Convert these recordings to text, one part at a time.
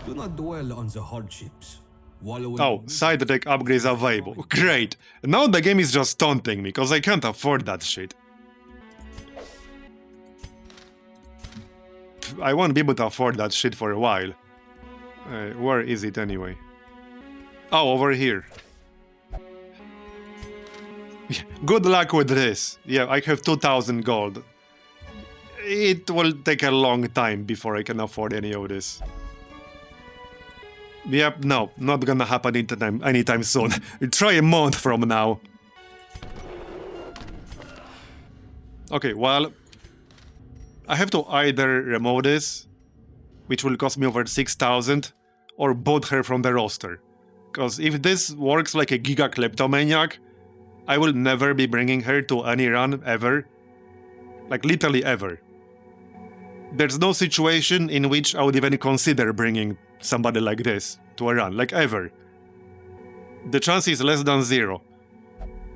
Do not dwell on the hardships. Wallow Oh, side deck upgrades available. Great. Now the game is just taunting me, because I can't afford that shit. I won't be able to afford that shit for a while. Where is it anyway? Oh, over here. Good luck with this. Yeah, I have 2000 gold. It will take a long time before I can afford any of this. Yep, no, not gonna happen anytime soon. Try a month from now. Okay, well, I have to either remove this, which will cost me over 6000, or boot her from the roster. Because if this works like a Giga Kleptomaniac, I will never be bringing her to any run ever. Like, literally ever. There's no situation in which I would even consider bringing somebody like this to a run, like ever. The chance is less than 0.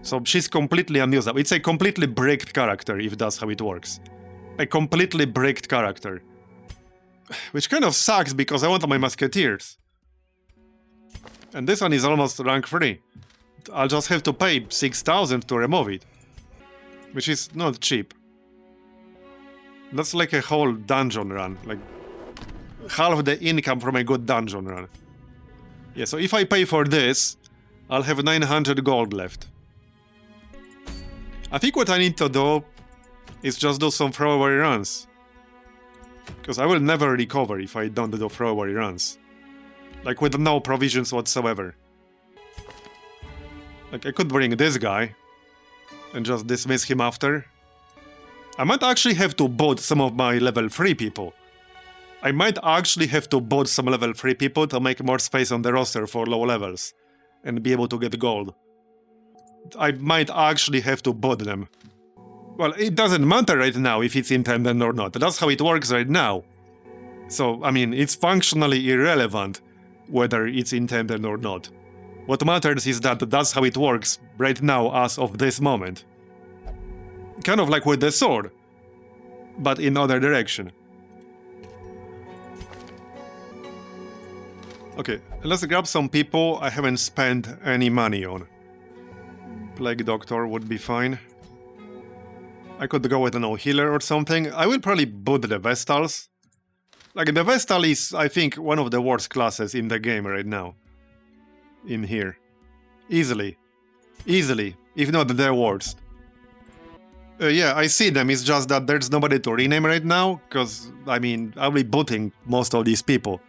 So she's completely unusable. It's a completely bricked character, if that's how it works. A completely bricked character. Which kind of sucks, because I want my musketeers. And this one is almost rank 3. I'll just have to pay 6000 to remove it. Which is not cheap. That's like a whole dungeon run. Like, half the income from a good dungeon run. Yeah, so if I pay for this, I'll have 900 gold left. I think what I need to do is just do some throwaway runs. Because I will never recover if I don't do throwaway runs. Like, with no provisions whatsoever. Like, I could bring this guy and just dismiss him after. I might actually have to bot some of my level 3 people. I might actually have to bot some level 3 people to make more space on the roster for low levels and be able to get gold. I might actually have to bot them. Well, it doesn't matter right now if it's intended or not. That's how it works right now. So, I mean, it's functionally irrelevant whether it's intended or not. What matters is that that's how it works right now as of this moment. Kind of like with the sword, but in other direction. Okay, let's grab some people I haven't spent any money on. Plague Doctor would be fine. I could go with an healer or something. I will probably boot the Vestals. Like, the Vestal is, I think, one of the worst classes in the game right now. In here. Easily. Easily. If not the worst. Yeah, I see them, it's just that there's nobody to rename right now, because, I mean, I'll be booting most of these people.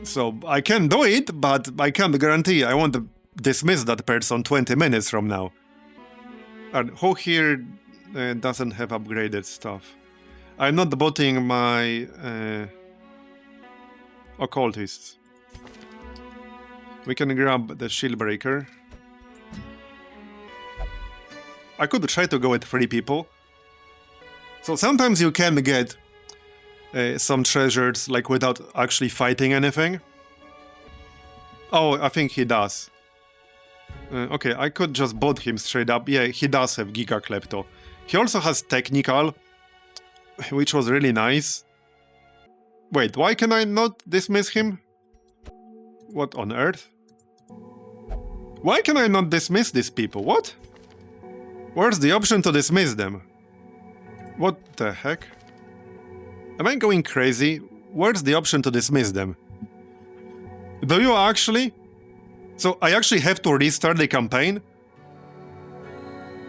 So, I can do it, but I can't guarantee I won't dismiss that person 20 minutes from now. And who here doesn't have upgraded stuff? I'm not booting my occultists. We can grab the Shieldbreaker. I could try to go with 3 people. So sometimes you can get some treasures like without actually fighting anything. Oh, I think he does. Okay, I could just bot him straight up. Yeah, he does have Giga Klepto. He also has Technical, which was really nice. Wait, why can I not dismiss him? What on earth? Why can I not dismiss these people? What? Where's the option to dismiss them? What the heck? Am I going crazy? Where's the option to dismiss them? Do you actually? So I actually have to restart the campaign?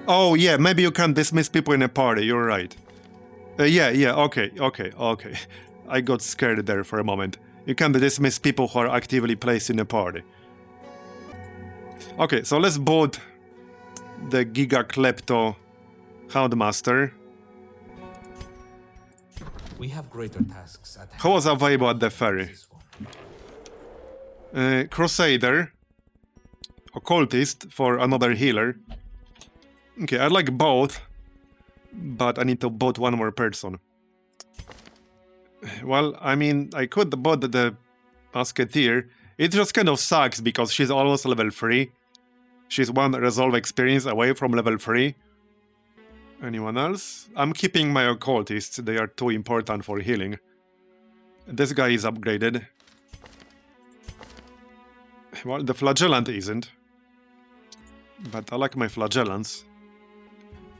Oh yeah, maybe you can dismiss people in a party, you're right. Yeah, okay. I got scared there for a moment. You can dismiss people who are actively placed in a party. Okay, so let's boot the Giga Klepto Houndmaster. We have greater tasks at hand. Who was available at the ferry? Crusader. Occultist for another healer. Okay, I like both, but I need to bot one more person. Well, I mean, I could bot the Musketeer. It just kind of sucks because she's almost level 3. She's 1 resolve experience away from level 3. Anyone else? I'm keeping my occultists, they are too important for healing. This guy is upgraded. Well, the flagellant isn't. But I like my flagellants.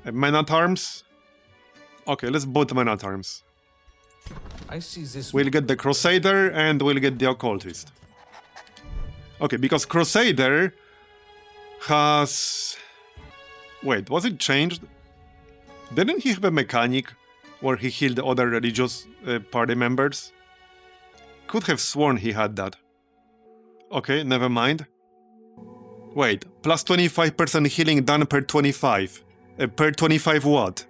Man-at-arms. Okay, let's boot man-at-arms. I see this. We'll get the Crusader and we'll get the Occultist. Okay, because Crusader has... Wait, was it changed? Didn't he have a mechanic where he healed other religious party members? Could have sworn he had that. Okay, never mind. Wait, plus 25% healing done per 25. Per 25 what?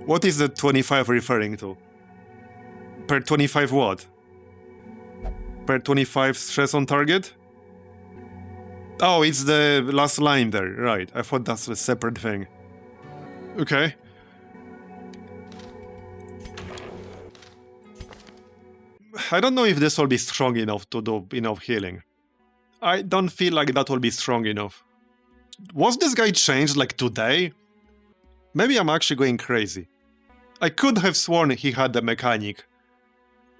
What is the 25 referring to? Per 25 what? Per 25 stress on target? Oh, it's the last line there, right. I thought that's a separate thing. Okay. I don't know if this will be strong enough to do enough healing. I don't feel like that will be strong enough. Was this guy changed like today? Maybe I'm actually going crazy. I could have sworn he had a mechanic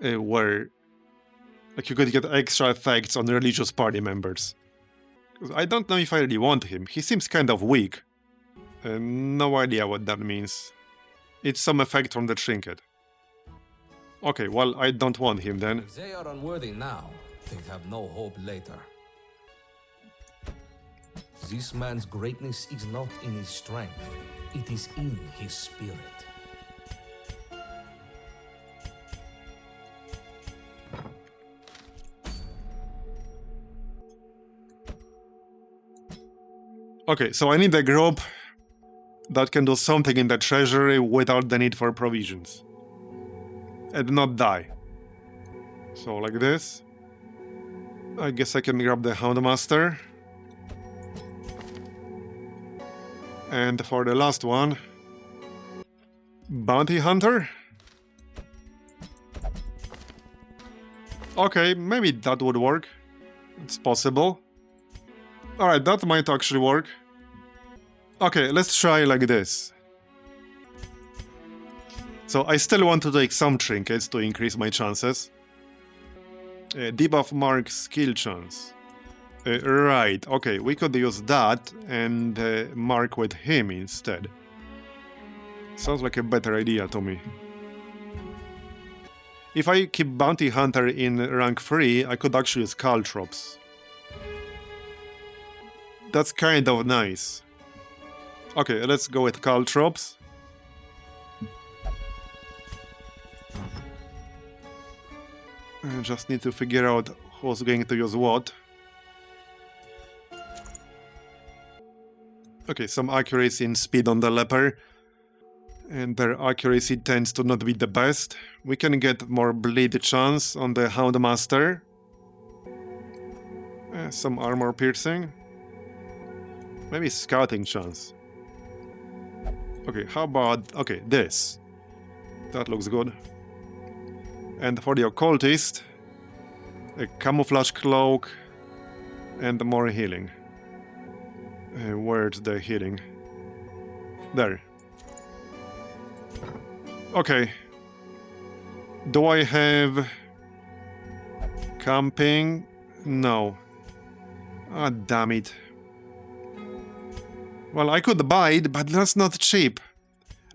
where like you could get extra effects on religious party members. I don't know if I really want him. He seems kind of weak. No idea what that means. It's some effect from the Trinket. Okay, well, I don't want him then. If they are unworthy now, they have no hope later. This man's greatness is not in his strength, it is in his spirit. Okay, so I need a group that can do something in the treasury without the need for provisions. And not die. So like this. I guess I can grab the Houndmaster. And for the last one... Bounty Hunter? Okay, maybe that would work. It's possible. Alright, that might actually work. Okay, let's try like this. So I still want to take some trinkets to increase my chances. Debuff mark skill chance. Right, okay, we could use that and mark with him instead. Sounds like a better idea to me. If I keep Bounty Hunter in rank 3, I could actually use Caltrops. That's kind of nice. Okay, let's go with Caltrops. I just need to figure out who's going to use what. Okay, some accuracy and speed on the leper. And their accuracy tends to not be the best. We can get more bleed chance on the Houndmaster. Some armor piercing. Maybe scouting chance. Okay, how about... Okay, this. That looks good. And for the Occultist, a camouflage cloak and more healing. Where's the healing? There. Okay. Do I have camping? No. Ah, damn it. Well, I could buy it, but that's not cheap.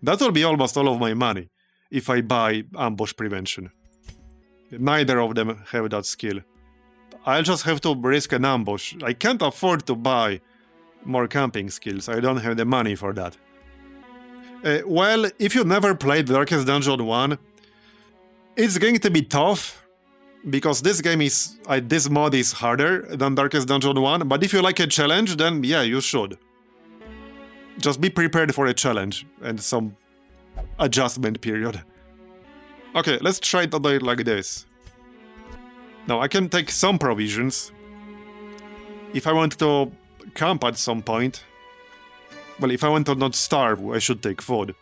That will be almost all of my money if I buy ambush prevention. Neither of them have that skill. I'll just have to risk an ambush. I can't afford to buy more camping skills. I don't have the money for that. Well, if you never played Darkest Dungeon 1, it's going to be tough, because this game is... this mod is harder than Darkest Dungeon 1, but if you like a challenge, then yeah, you should. Just be prepared for a challenge and some adjustment period. Okay, let's try to do it like this. Now, I can take some provisions. If I want to camp at some point... Well, if I want to not starve, I should take food.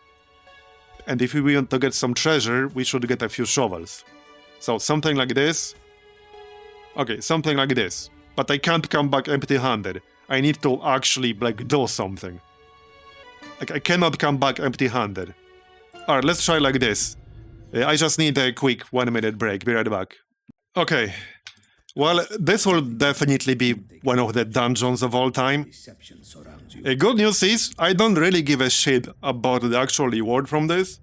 And if we want to get some treasure, we should get a few shovels. So, something like this. Okay, something like this. But I can't come back empty-handed. I need to actually, like, do something. Like, I cannot come back empty-handed. Alright, let's try like this. I just need a quick 1-minute break. Be right back. Okay. Well, this will definitely be one of the dungeons of all time. Good news is, I don't really give a shit about the actual reward from this.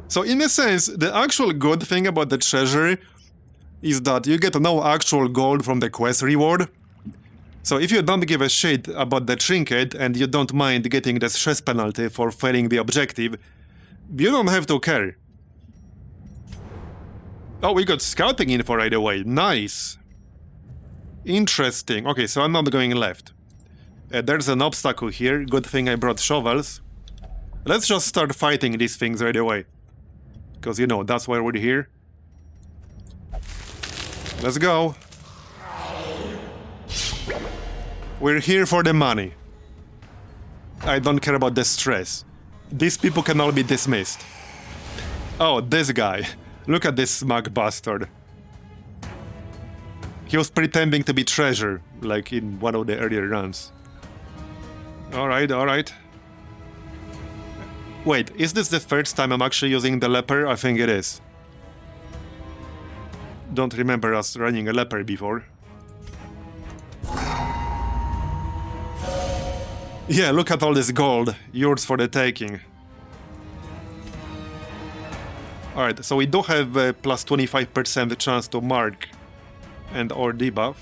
So in a sense, the actual good thing about the treasury is that you get no actual gold from the quest reward. So if you don't give a shit about the trinket and you don't mind getting the stress penalty for failing the objective, you don't have to care. Oh, we got scouting info right away. Nice. Interesting. Okay, so I'm not going left. There's an obstacle here. Good thing I brought shovels. Let's just start fighting these things right away. Because, you know, that's why we're here. Let's go. We're here for the money. I don't care about the stress. These people can all be dismissed. Oh, this guy. Look at this smug bastard. He was pretending to be treasure, like in one of the earlier runs. Alright, alright. Wait, is this the first time I'm actually using the leper? I think it is. Don't remember us running a leper before. Yeah, look at all this gold. Yours for the taking. Alright, so we do have a plus 25% chance to mark and or debuff.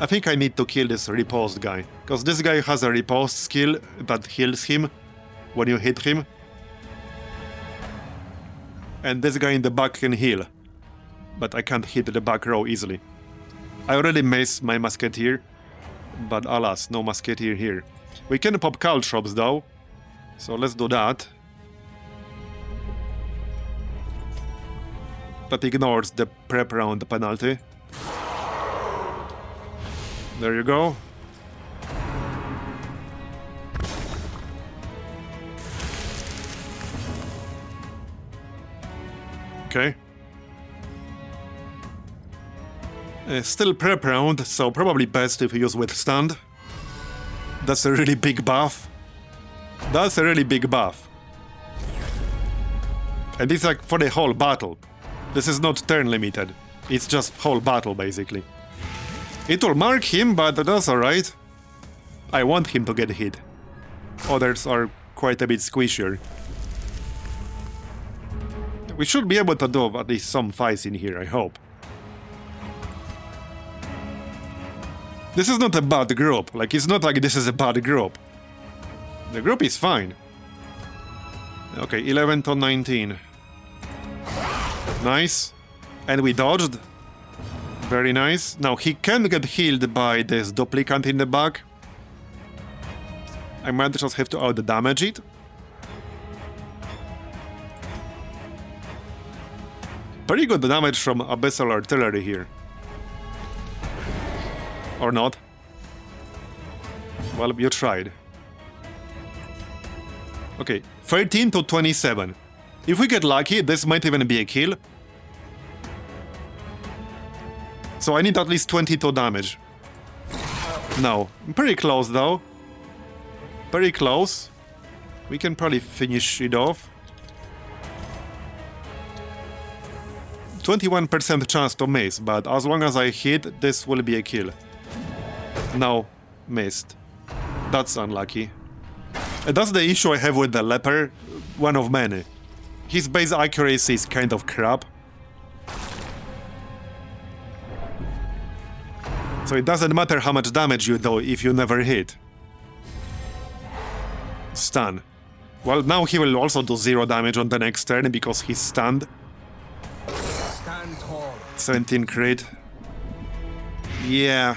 I think I need to kill this riposte guy, because this guy has a riposte skill that heals him when you hit him. And this guy in the back can heal, but I can't hit the back row easily. I already maced my musketeer, but alas, no musketeer here. We can pop caltrops though, so let's do that. That ignores the prep round penalty. There you go. Okay. Still prep round, so probably best if you use withstand. That's a really big buff. That's a really big buff. And it's like for the whole battle. This is not turn limited. It's just whole battle basically. It will mark him, but that's alright. I want him to get hit. Others are quite a bit squishier. We should be able to do at least some fights in here, I hope. This is not a bad group. Like, it's not like this is a bad group. The group is fine. Okay, 11 to 19. Nice. And we dodged. Very nice. Now, he can get healed by this duplicant in the back. I might just have to out-damage it. Pretty good damage from Abyssal Artillery here. Or not. Well, you tried. Okay, 13 to 27. If we get lucky, this might even be a kill. So I need at least 22 damage. No, pretty close though. Very close. We can probably finish it off. 21% chance to miss, but as long as I hit, this will be a kill. No, missed. That's unlucky. And that's the issue I have with the leper, one of many. His base accuracy is kind of crap. So it doesn't matter how much damage you do if you never hit. Stun. Well, now he will also do 0 damage on the next turn because he's stunned. Stand tall. 17 crit. Yeah.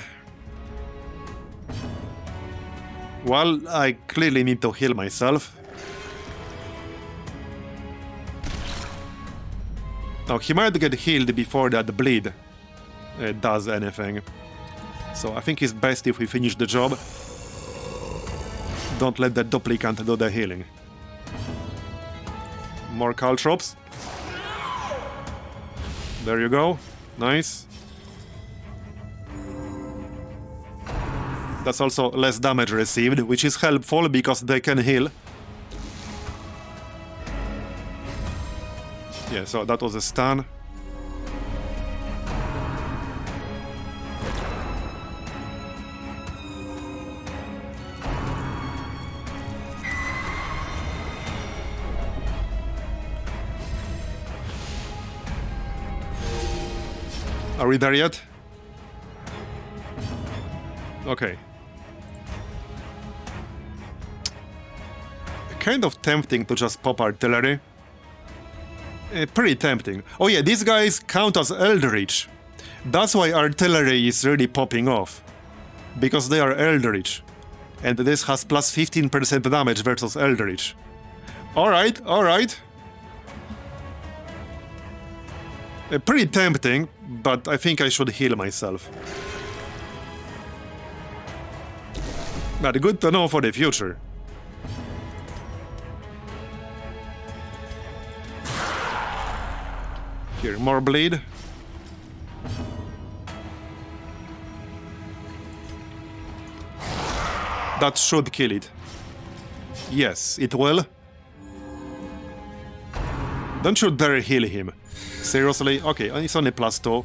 Well, I clearly need to heal myself. Now, he might get healed before that bleed does anything. So I think it's best if we finish the job. Don't let the duplicant do the healing. More caltrops. There you go. Nice. That's also less damage received, which is helpful because they can heal. Yeah, so that was a stun. Are we there yet? Okay. Kind of tempting to just pop artillery. Pretty tempting. Oh yeah, these guys count as Eldritch. That's why artillery is really popping off. Because they are Eldritch. And this has plus 15% damage versus Eldritch. Alright, alright. Pretty tempting, but I think I should heal myself. But good to know for the future. Here, more bleed. That should kill it. Yes, it will. Don't you dare heal him. Seriously? Okay, it's only +2.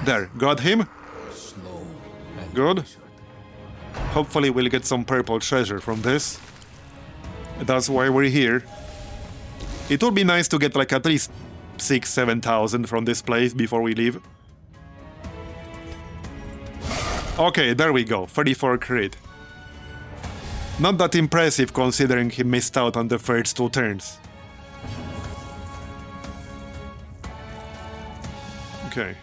There, got him. Good. Hopefully we'll get some purple treasure from this. That's why we're here. It would be nice to get like at least 6,000-7,000 from this place before we leave. Okay, there we go. 34 crit. Not that impressive considering he missed out on the first 2 turns. Okay.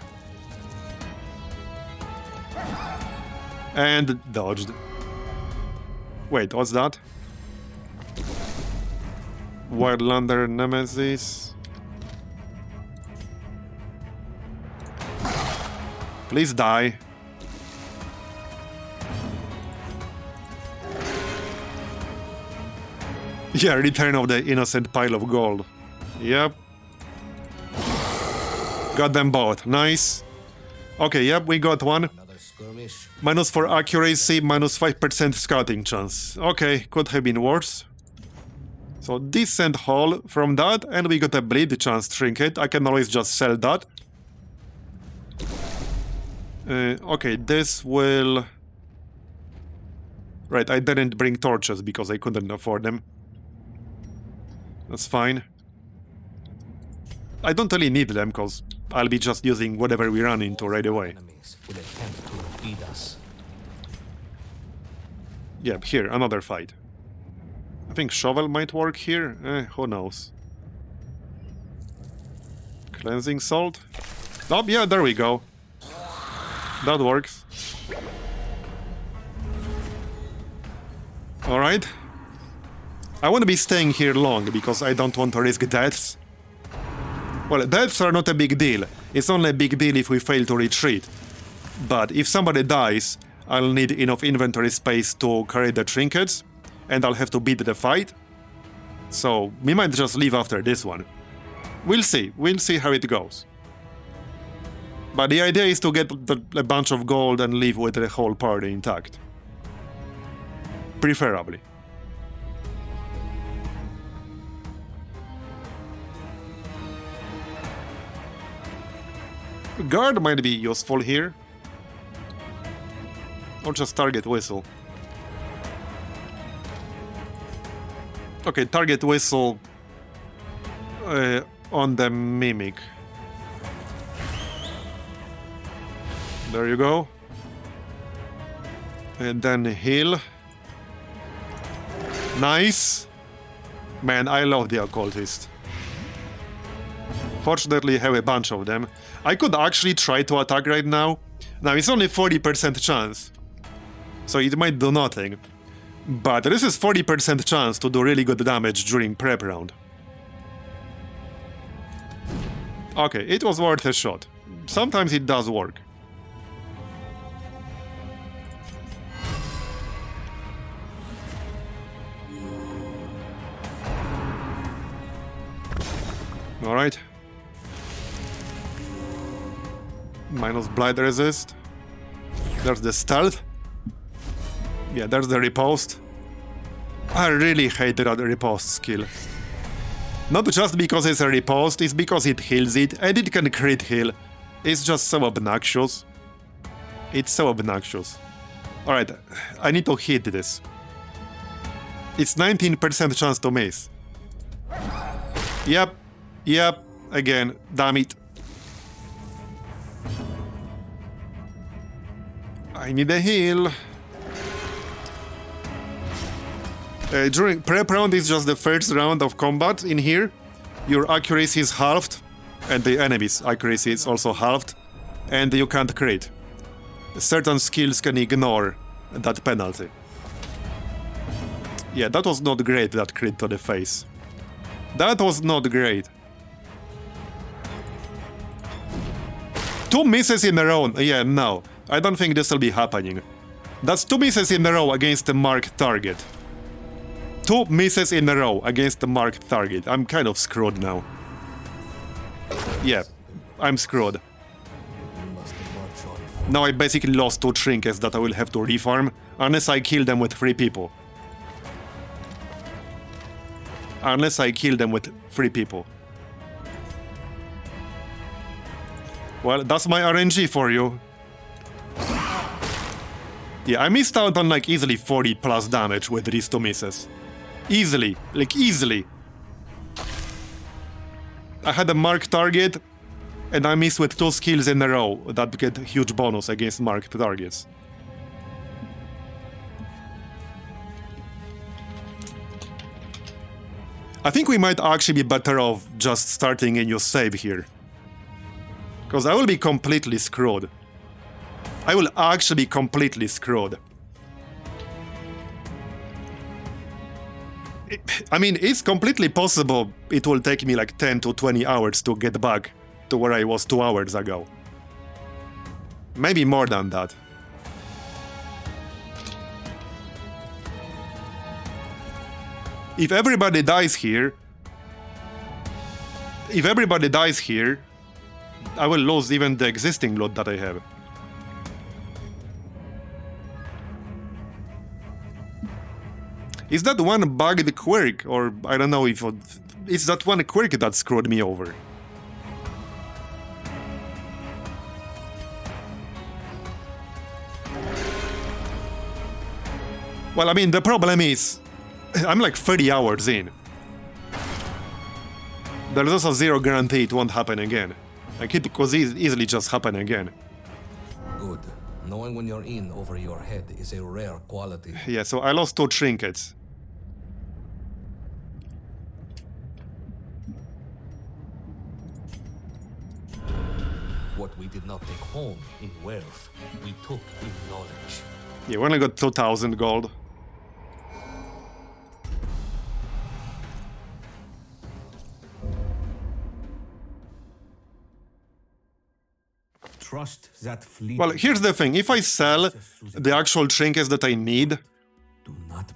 And dodged. Wait, what's that? Wildlander Nemesis. Please die. Yeah, return of the innocent pile of gold. Yep. Got them both. Nice. Okay, yep, we got one. -4 accuracy, -5% scouting chance. Okay, could have been worse. So decent haul from that, and we got a bleed chance trinket. I can always just sell that. Okay, this will... Right, I didn't bring torches because I couldn't afford them. That's fine. I don't really need them because I'll be just using whatever we run into right away. Yep, here, another fight. I think shovel might work here. Who knows? Cleansing salt. Oh, yeah, there we go. That works. Alright. I want to be staying here long because I don't want to risk deaths. Well, deaths are not a big deal. It's only a big deal if we fail to retreat. But if somebody dies, I'll need enough inventory space to carry the trinkets, and I'll have to beat the fight. So we might just leave after this one. We'll see. We'll see how it goes. But the idea is to get a bunch of gold and leave with the whole party intact. Preferably. Guard might be useful here. Or just target whistle. Okay, target whistle on the mimic. There you go. And then heal. Nice. Man, I love the occultist. Fortunately, I have a bunch of them. I could actually try to attack right now. Now, it's only 40% chance. So it might do nothing. But this is 40% chance to do really good damage during prep round. Okay, it was worth a shot. Sometimes it does work. Alright. Minus blind resist. There's the stealth. Yeah, there's the riposte. I really hate the riposte skill. Not just because it's a riposte, it's because it heals it, and it can crit heal. It's just so obnoxious. It's so obnoxious. Alright, I need to hit this. It's 19% chance to miss. Yep, again, damn it. I need a heal. During prep round is just the first round of combat in here. Your accuracy is halved, and the enemy's accuracy is also halved, and you can't crit. Certain skills can ignore that penalty. Yeah, that was not great, that crit to the face. That was not great. 2 misses in a row. Yeah, no. I don't think this will be happening. That's 2 misses in a row against the marked target. 2 misses in a row against the marked target. I'm kind of screwed now. Yeah, I'm screwed. Now I basically lost 2 trinkets that I will have to refarm, unless I kill them with 3 people. Unless I kill them with 3 people. Well, that's my RNG for you. Yeah, I missed out on like easily 40 plus damage with these 2 misses. Easily, like easily. I had a marked target, and I missed with 2 skills in a row that get huge bonus against marked targets. I think we might actually be better off just starting a new save here. Because I will be completely screwed. I will actually be completely screwed. I mean, it's completely possible it will take me like 10 to 20 hours to get back to where I was 2 hours ago. Maybe more than that. If everybody dies here... I will lose even the existing loot that I have. Is that one bugged quirk, or I don't know if... It's that one quirk that screwed me over. Well, I mean, the problem is... I'm like 30 hours in. There's also 0 guarantee it won't happen again. Like, it could easily just happen again. Good. Knowing when you're in over your head is a rare quality. Yeah, so I lost 2 trinkets. What we did not take home in wealth, we took in knowledge. Yeah, we only got 2,000 gold. Trust that fleet. Well, here's the thing. If I sell the actual trinkets that I need,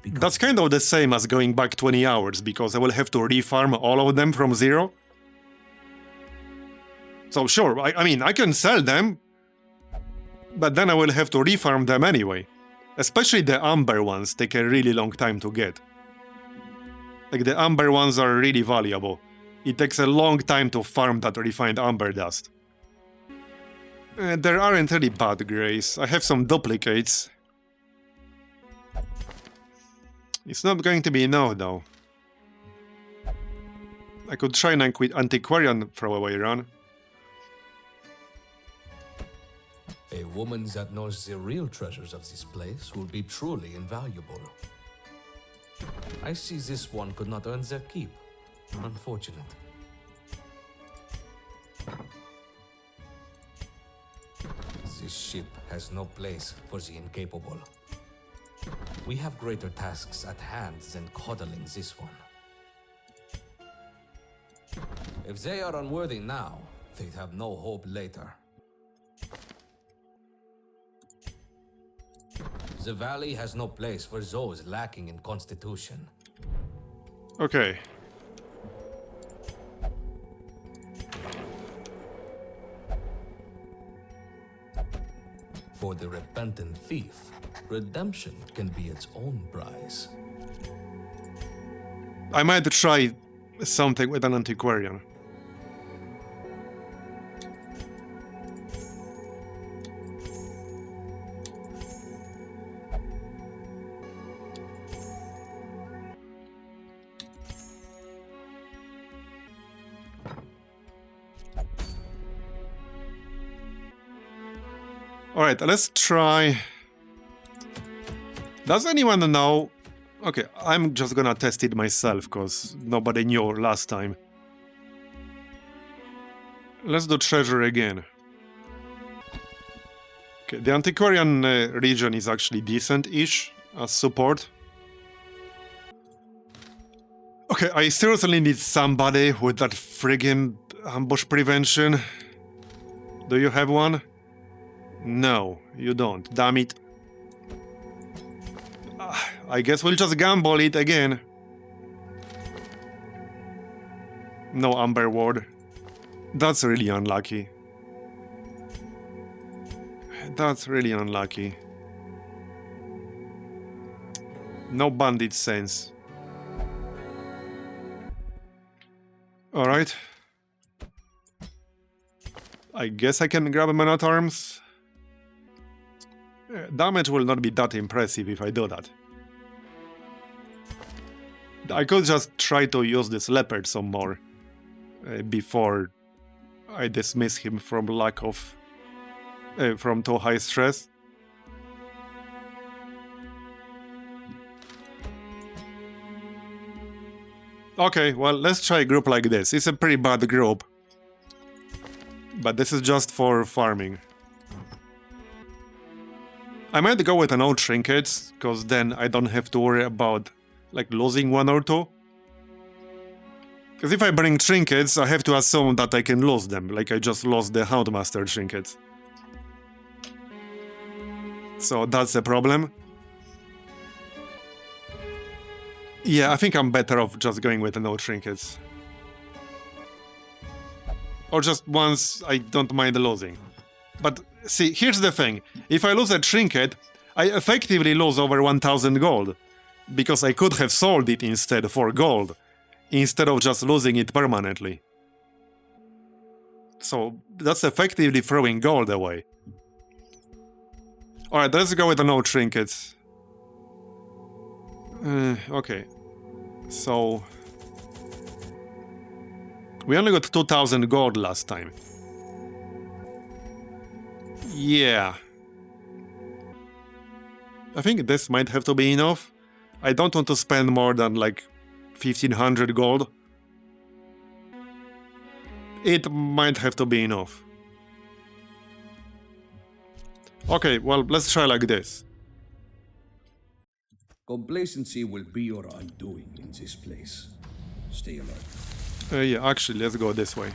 that's kind of the same as going back 20 hours, because I will have to refarm all of them from 0. So sure, I mean, I can sell them, but then I will have to refarm them anyway. Especially the amber ones take a really long time to get. Like, the amber ones are really valuable. It takes a long time to farm that refined amber dust. There aren't really bad grays. I have some duplicates. It's not going to be enough, though. I could try an antiquarian throwaway run. A woman that knows the real treasures of this place will be truly invaluable. I see this one could not earn their keep. Unfortunate. This ship has no place for the incapable. We have greater tasks at hand than coddling this one. If they are unworthy now, they'd have no hope later. The valley has no place for those lacking in constitution. Okay. for the repentant thief, redemption can be its own prize. I might try something with an antiquarian. Alright, let's try... Does anyone know... Okay, I'm just gonna test it myself, because nobody knew last time. Let's do Treasury again. Okay, the Antiquarian region is actually decent-ish as support. Okay, I seriously need somebody with that friggin' ambush prevention. Do you have one? No, you don't. Damn it. I guess we'll just gamble it again. No Amber Ward. That's really unlucky. That's really unlucky. No bandit sense. Alright. I guess I can grab a man at arms. Damage will not be that impressive if I do that. I could just try to use this leopard some more before I dismiss him from lack of... from too high stress. Okay, well, let's try a group like this. It's a pretty bad group. But this is just for farming. I might go with an old trinkets, because then I don't have to worry about, like, losing one or two. Because if I bring trinkets, I have to assume that I can lose them, like I just lost the Houndmaster trinkets. So that's a problem. Yeah, I think I'm better off just going with the no trinkets. Or just once I don't mind losing. But see, here's the thing. If I lose a trinket, I effectively lose over 1000 gold. Because I could have sold it instead for gold, instead of just losing it permanently. So that's effectively throwing gold away. Alright, let's go with the no trinkets. Okay. So... we only got 2000 gold last time. Yeah. I think this might have to be enough. I don't want to spend more than like 1500 gold. It might have to be enough. Okay, well, let's try like this. Complacency will be your undoing in this place. Stay alert. Yeah, actually, let's go this way.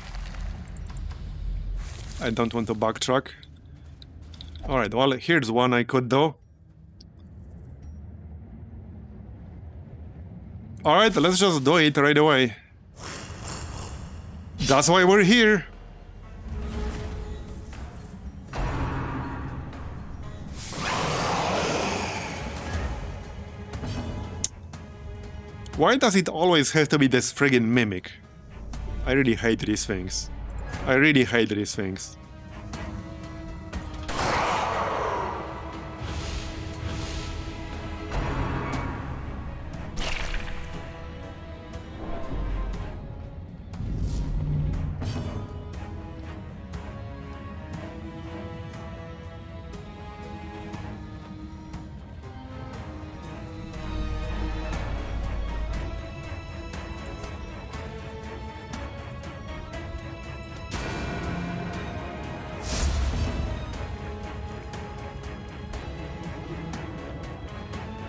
I don't want to backtrack. Alright, well, here's one I could do. Alright, let's just do it right away. That's why we're here. Why does it always have to be this friggin' mimic? I really hate these things. I really hate these things.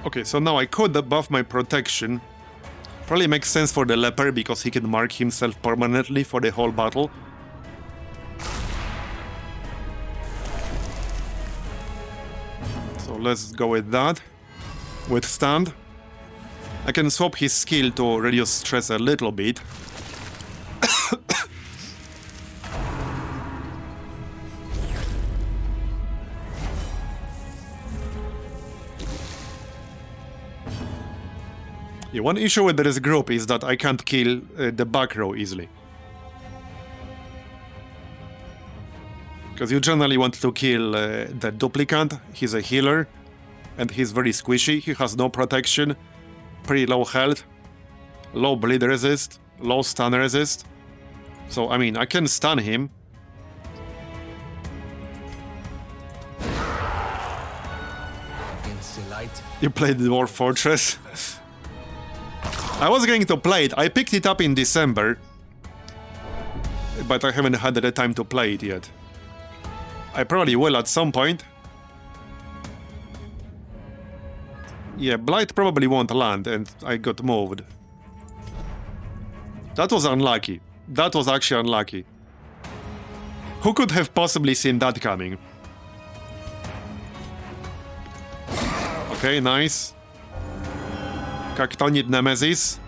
Okay, so now I could buff my protection. Probably makes sense for the leper because he can mark himself permanently for the whole battle. So let's go with that. Withstand. I can swap his skill to reduce stress a little bit. Yeah, one issue with this group is that I can't kill the back row easily. Because you generally want to kill the duplicant. He's a healer, and he's very squishy. He has no protection, pretty low health, low bleed resist, low stun resist. So, I mean, I can stun him. You played Dwarf Fortress? I was going to play it. I picked it up in December, but I haven't had the time to play it yet. I probably will at some point. Yeah, Blight probably won't land, and I got moved. That was unlucky. That was actually unlucky. Who could have possibly seen that coming? Okay, nice. Cactonid Nemesis.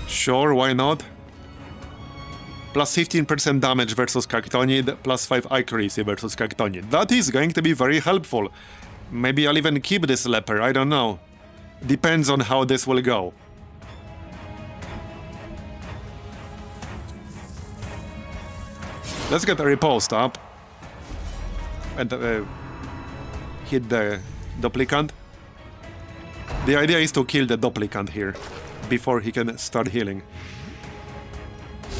Sure, why not? Plus 15% damage versus Cactonid, plus 5 accuracy versus Cactonid. That is going to be very helpful. Maybe I'll even keep this leper, I don't know. Depends on how this will go. Let's get a riposte up. And hit the duplicant. The idea is to kill the duplicant here, before he can start healing.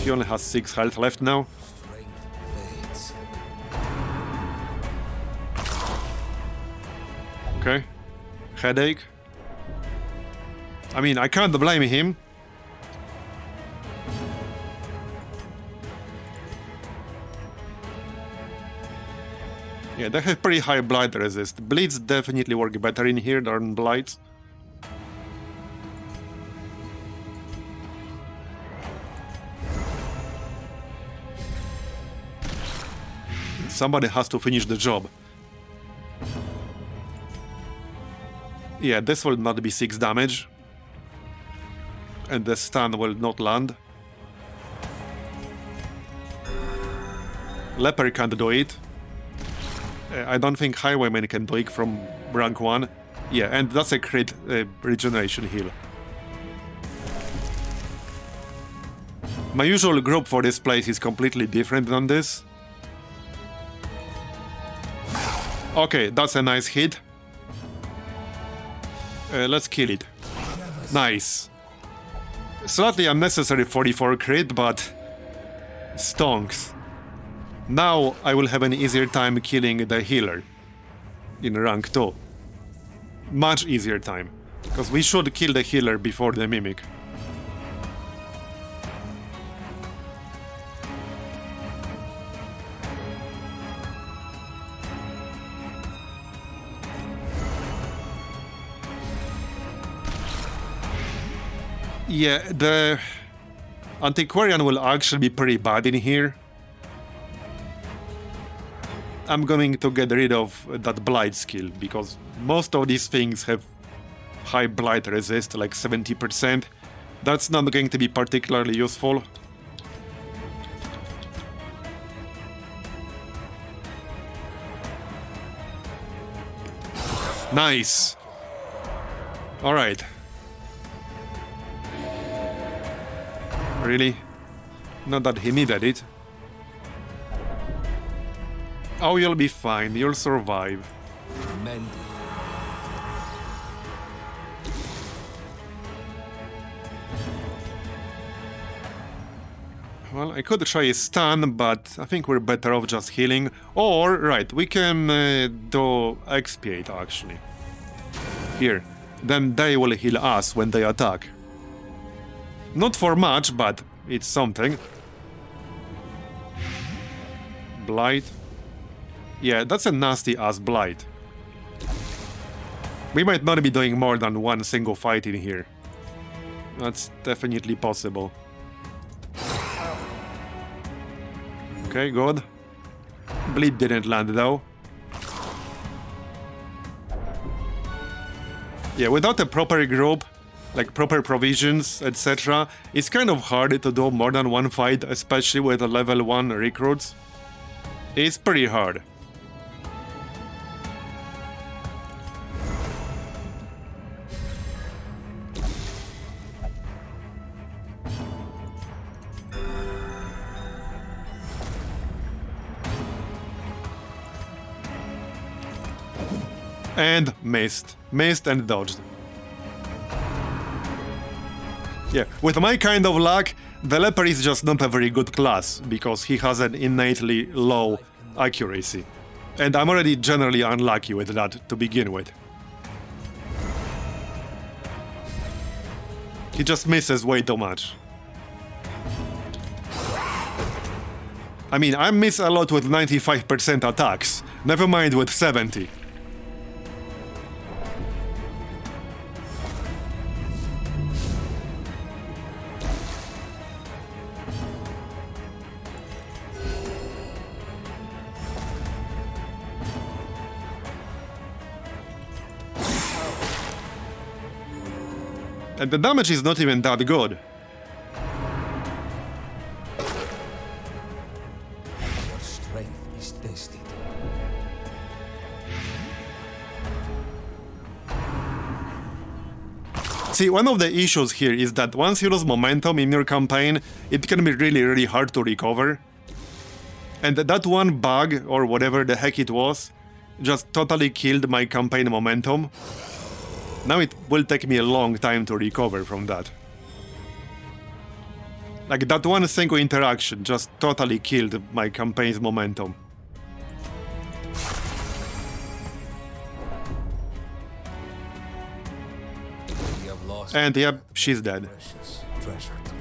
He only has 6 health left now. Okay. Headache. I mean, I can't blame him. Yeah, they have pretty high blight resist. Bleeds definitely work better in here than blights. Somebody has to finish the job. Yeah, this will not be 6 damage. And the stun will not land. Leper can't do it. I don't think Highwayman can do it from rank 1. Yeah, and that's a crit regeneration heal. My usual group for this place is completely different than this. Okay, that's a nice hit. Let's kill it. Nice. Slightly unnecessary 44 crit, but stonks. Now I will have an easier time killing the healer in rank 2. Much easier time, because we should kill the healer before the mimic. Yeah, the Antiquarian will actually be pretty bad in here. I'm going to get rid of that Blight skill, because most of these things have high Blight resist, like 70%. That's not going to be particularly useful. Nice! Alright. Really? Not that he needed it. Oh, you'll be fine. You'll survive. Men. Well, I could try a stun, but I think we're better off just healing. Or, right, we can do expiate, actually. Here. Then they will heal us when they attack. Not for much, but it's something. Blight. Yeah, that's a nasty-ass Blight. We might not be doing more than one single fight in here. That's definitely possible. Okay, good. Bleed didn't land, though. Yeah, without a proper group, like proper provisions, etc., it's kind of hard to do more than one fight, especially with the level 1 recruits. It's pretty hard. And missed. Missed and dodged. Yeah, with my kind of luck, the leper is just not a very good class, because he has an innately low accuracy. And I'm already generally unlucky with that to begin with. He just misses way too much. I mean, I miss a lot with 95% attacks, never mind with 70. And the damage is not even that good. Your strength is tested. See, one of the issues here is that once you lose momentum in your campaign, it can be really hard to recover. And that one bug, or whatever the heck it was, just totally killed my campaign momentum. Now it will take me a long time to recover from that. Like, that one single interaction just totally killed my campaign's momentum. We have lost And yep, she's dead. precious treasure today.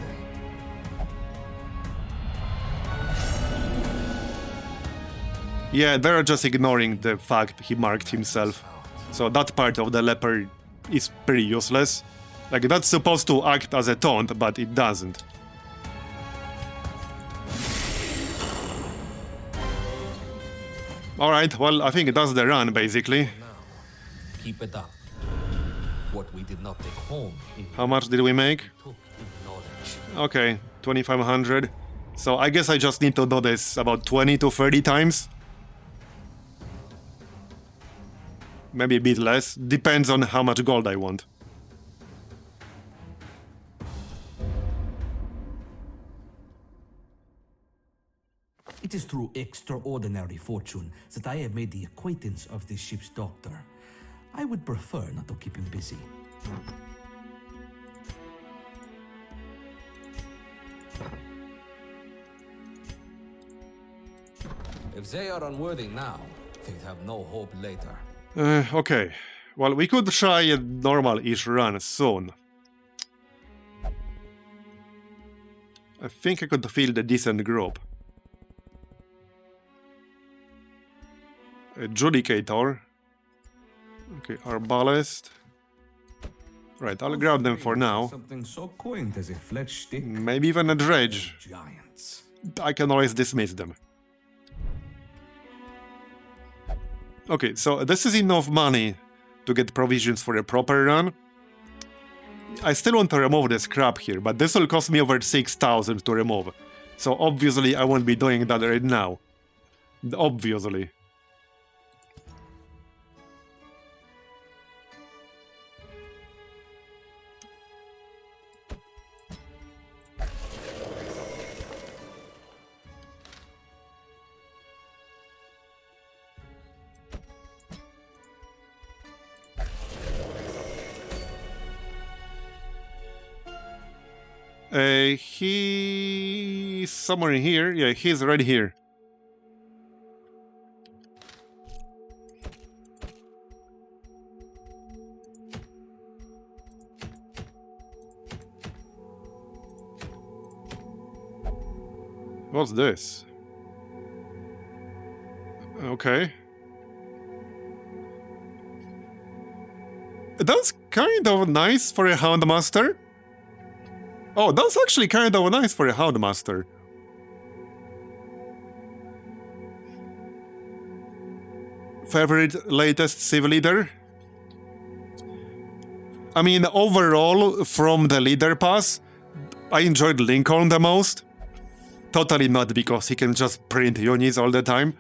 Yeah, they're just ignoring the fact he marked himself. So that part of the leper is pretty useless. Like, that's supposed to act as a taunt, but it doesn't. Alright, well, I think that's the run, basically. Now, keep it up. What we did not take home in How much did we make? took in knowledge. Okay, 2500. So I guess I just need to do this about 20 to 30 times. Maybe a bit less. Depends on how much gold I want. It is through extraordinary fortune that I have made the acquaintance of this ship's doctor. I would prefer not to keep him busy. If they are unworthy now, they'd have no hope later. Okay. Well, we could try a normal-ish run soon. I think I could field a decent group. Adjudicator. Okay, Arbalest. Right, I'll grab them for now. Something so quaint as a fletched stick. Maybe even a dredge. Giants. I can always dismiss them. Okay, so this is enough money to get provisions for a proper run. I still want to remove the scrap here, but this will cost me over 6,000 to remove. So obviously I won't be doing that right now. Obviously. He's somewhere in here. Yeah, he's right here. What's this? Okay. That's kind of nice for a Houndmaster. Oh, that's actually kind of nice for a Houndmaster. Favorite latest Civ leader? I mean, overall, from the leader pass, I enjoyed Lincoln the most. Totally not because he can just print units all the time.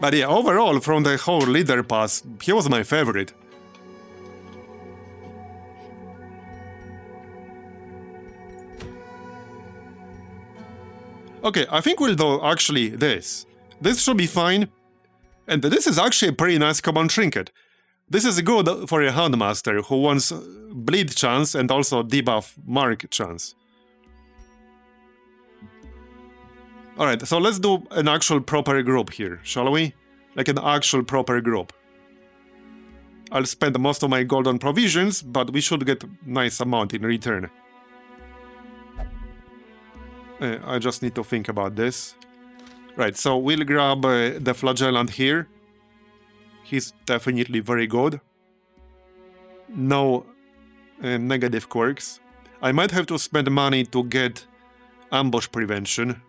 But yeah, overall, from the whole leader pass, he was my favorite. Okay, I think we'll do actually this. This should be fine. And this is actually a pretty nice common trinket. This is good for a Houndmaster who wants bleed chance and also debuff mark chance. Alright, so let's do an actual proper group here, shall we? Like an actual proper group. I'll spend most of my gold on provisions, but we should get a nice amount in return. I just need to think about this. Right, so we'll grab the Flagellant here. He's definitely very good. No negative quirks. I might have to spend money to get ambush prevention.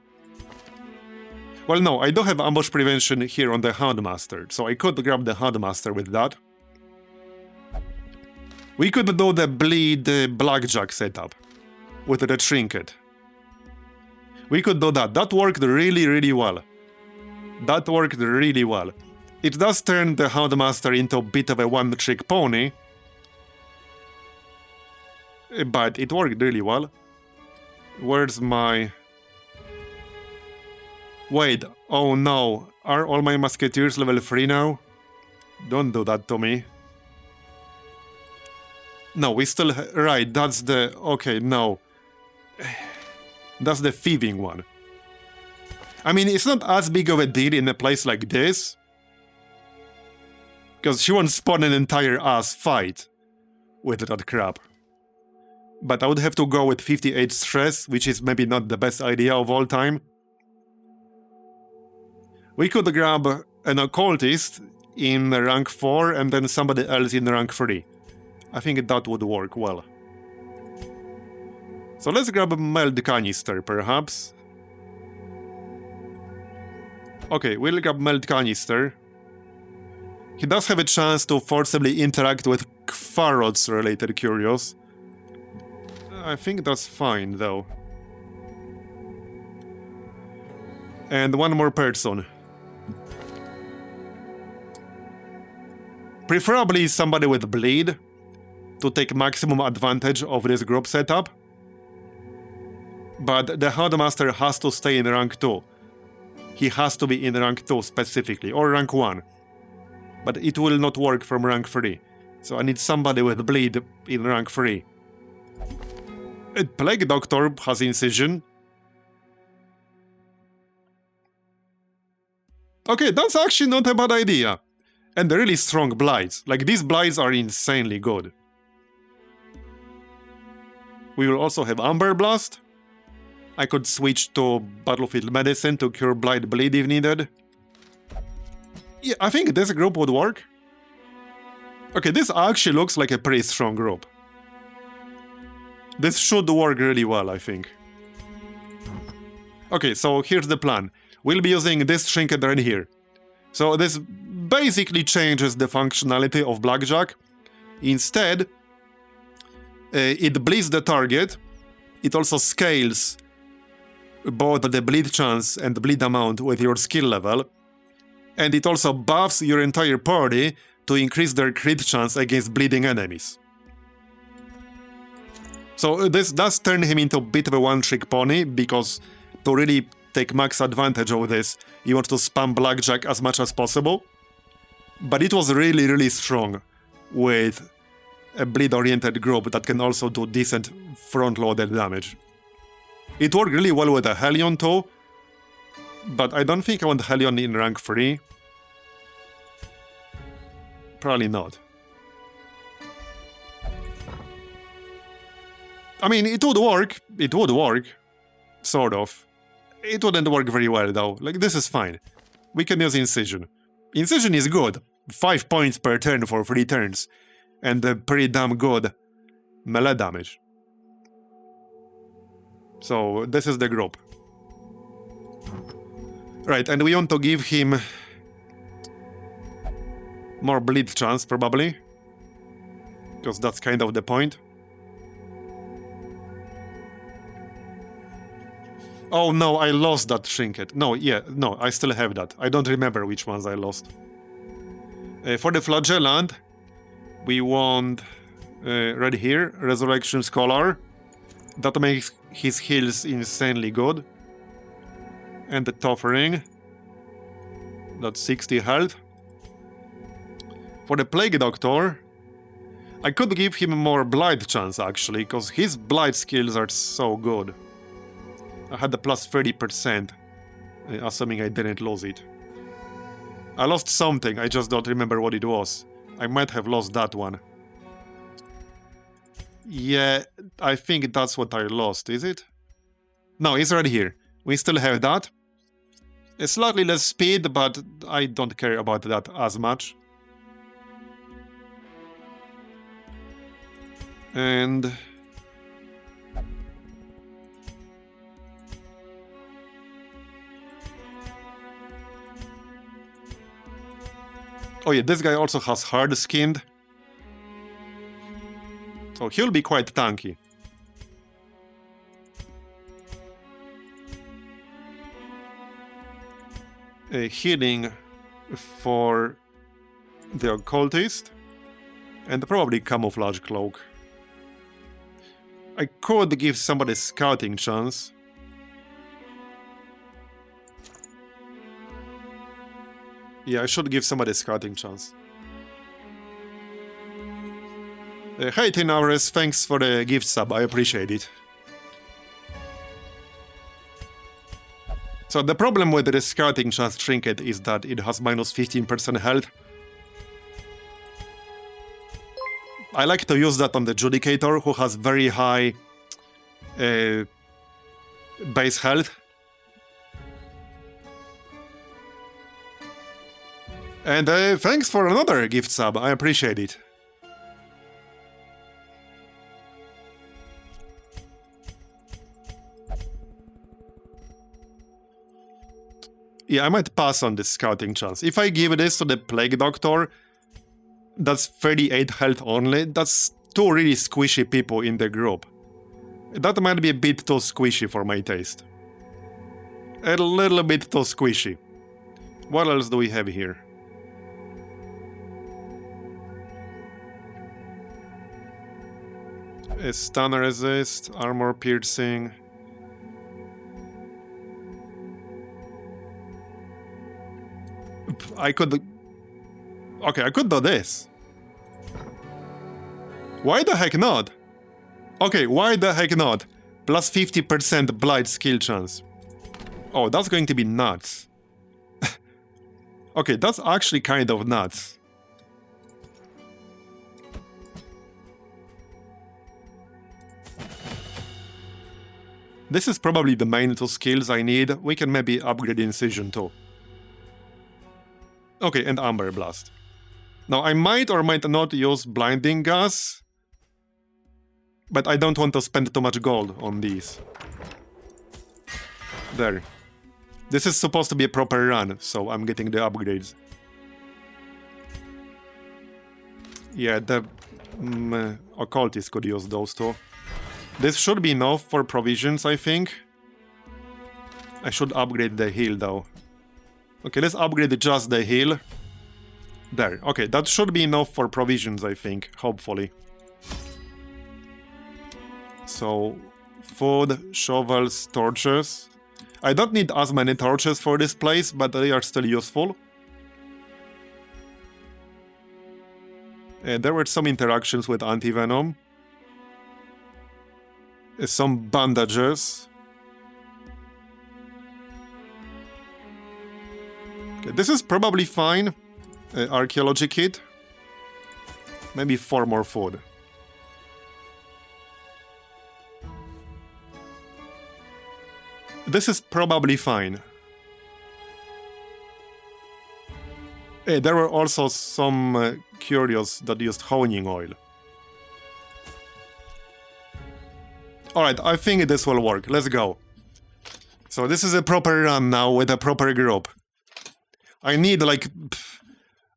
Well, no, I don't have ambush prevention here on the Houndmaster, so I could grab the Houndmaster with that. We could do the bleed blackjack setup with the trinket. We could do that. That worked really, really well. That worked really well. It does turn the Houndmaster into a bit of a one-trick pony, but it worked really well. Where's my... Wait, oh no, are all my musketeers level 3 now? Don't do that to me. No, we still... Right, that's the... Okay, no. That's the thieving one. I mean, it's not as big of a deal in a place like this, because she won't spawn an entire ass fight with that crap. But I would have to go with 58 stress, which is maybe not the best idea of all time. We could grab an occultist in rank 4 and then somebody else in rank 3. I think that would work well. So let's grab a meld canister, perhaps. Okay, we'll grab meld canister. He does have a chance to forcibly interact with Kvarod's related curios. I think that's fine, though. And one more person. Preferably somebody with bleed, to take maximum advantage of this group setup. But the Houndmaster has to stay in rank 2. He has to be in rank 2 specifically, or rank 1. But it will not work from rank 3. So I need somebody with bleed in rank 3. A Plague Doctor has Incision. Okay, that's actually not a bad idea. And the really strong Blights. Like, these Blights are insanely good. We will also have Amber Blast. I could switch to Battlefield Medicine to cure Blight Bleed if needed. Yeah, I think this group would work. Okay, this actually looks like a pretty strong group. This should work really well, I think. Okay, so here's the plan. We'll be using this trinket right here. So this basically changes the functionality of Blackjack. Instead, it bleeds the target. It also scales both the bleed chance and the bleed amount with your skill level. And it also buffs your entire party to increase their crit chance against bleeding enemies. So this does turn him into a bit of a one-trick pony, because to really take max advantage of this, you want to spam Blackjack as much as possible. But it was really, really strong with a bleed-oriented group that can also do decent front-loaded damage. It worked really well with a Hellion too, but I don't think I want Hellion in rank 3. Probably not. I mean, it would work, sort of. It wouldn't work very well though, like this is fine. We can use Incision. Incision is good, 5 points per turn for 3 turns, and pretty damn good melee damage. So this is the group. Right, and we want to give him more bleed chance, probably. Because that's kind of the point. Oh no, I lost that trinket. No, I still have that. I don't remember which ones I lost. For the Flagellant, we want right here, Resurrection Scholar. That makes his heals insanely good. And the Toffering. That's 60 health. For the Plague Doctor, I could give him more Blight chance actually, because his Blight skills are so good. I had the plus 30%, assuming I didn't lose it. I lost something, I just don't remember what it was. I might have lost that one. Yeah, I think that's what I lost, is it? No, it's right here. We still have that. It's slightly less speed, but I don't care about that as much. And... oh yeah, this guy also has hard skinned. So he'll be quite tanky. A healing for the occultist. And probably camouflage cloak. I could give somebody scouting chance. Yeah, I should give somebody scouting chance. Hey Tinares, thanks for the gift sub, I appreciate it. So the problem with the scouting chance trinket is that it has minus 15% health. I like to use that on the Judicator, who has very high base health. And thanks for another gift sub, I appreciate it. Yeah, I might pass on this scouting chance. If I give this to the Plague Doctor, that's 38 health only. That's two really squishy people in the group. That might be a bit too squishy for my taste. A little bit too squishy. What else do we have here? A stun resist, armor piercing. I could... okay, I could do this. Why the heck not? Okay, why the heck not? Plus 50% Blight skill chance. Oh, that's going to be nuts. Okay, that's actually kind of nuts. This is probably the main two skills I need. We can maybe upgrade Incision too. Okay, and Amber Blast. Now, I might or might not use Blinding Gas, but I don't want to spend too much gold on these. There. This is supposed to be a proper run, so I'm getting the upgrades. Yeah, the Occultist could use those two. This should be enough for provisions, I think. I should upgrade the heal, though. Okay, let's upgrade just the heal. There, okay, that should be enough for provisions, I think, hopefully. So, food, shovels, torches. I don't need as many torches for this place, but they are still useful. There were some interactions with anti-venom. Some bandages. Okay, this is probably fine. Archaeology kit. Maybe 4 more food. This is probably fine. There were also some curios that used honing oil. Alright, I think this will work. Let's go. So this is a proper run now with a proper group. I need like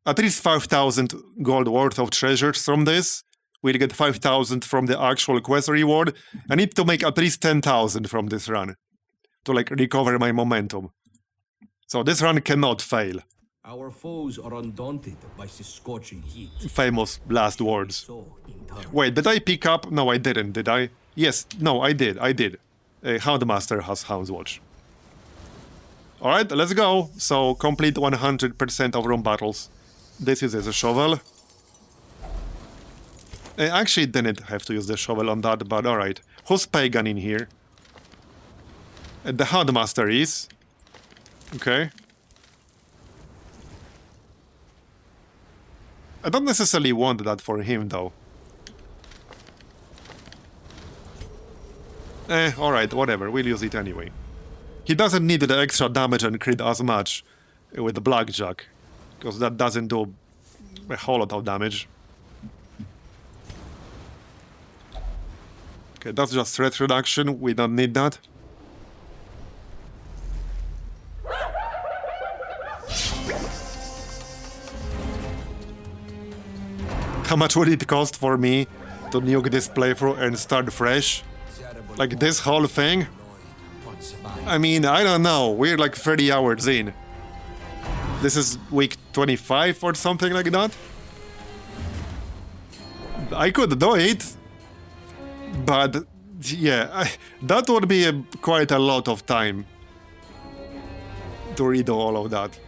at least 5,000 gold worth of treasures from this. We'll get 5,000 from the actual quest reward. I need to make at least 10,000 from this run to like recover my momentum. So this run cannot fail. Our foes are undaunted by this scorching heat. Famous last words. So, in turn, Wait, did I pick up? No, I didn't, did I? Yes, no, I did. Houndmaster has Hound's Watch. Alright, let's go. So, complete 100% of room battles. This uses a shovel. I actually didn't have to use the shovel on that, but alright. Who's pagan in here? The Handmaster is. Okay. I don't necessarily want that for him, though. Alright, whatever. We'll use it anyway. He doesn't need the extra damage and crit as much with the Blackjack, because that doesn't do a whole lot of damage. Okay, that's just threat reduction. We don't need that. How much would it cost for me to nuke this playthrough and start fresh? Like this whole thing? I mean, I don't know. We're like 30 hours in. This is week 25 or something like that? I could do it. But, yeah, that would be quite a lot of time to redo all of that.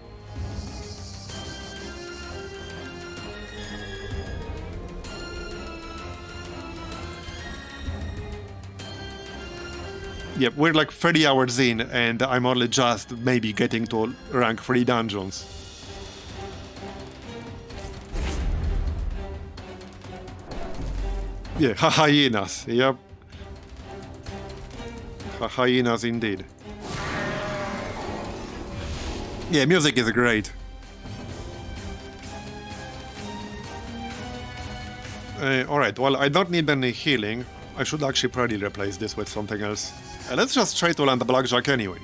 Yep, we're like 30 hours in, and I'm only just maybe getting to rank 3 dungeons. Yeah, hyenas, yep. Hyenas indeed. Yeah, music is great. Alright, well, I don't need any healing. I should actually probably replace this with something else. Let's just try to land the Blackjack anyway.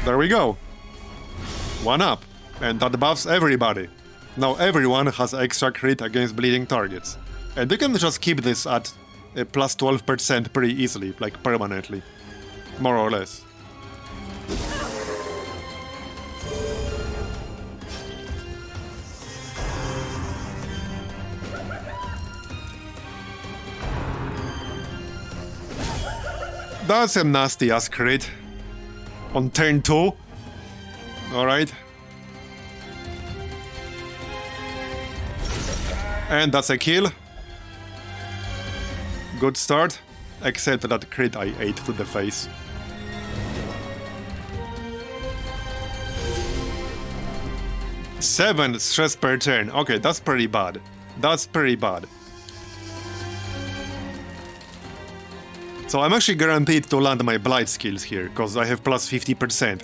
There we go. 1 up. And that buffs everybody. Now everyone has extra crit against bleeding targets. And you can just keep this at plus 12% pretty easily, like permanently. More or less. That's a nasty ass crit. On turn 2. Alright. And that's a kill. Good start. Except that crit I ate to the face. Seven stress per turn. Okay, that's pretty bad. That's pretty bad. So I'm actually guaranteed to land my Blight skills here, because I have plus 50%.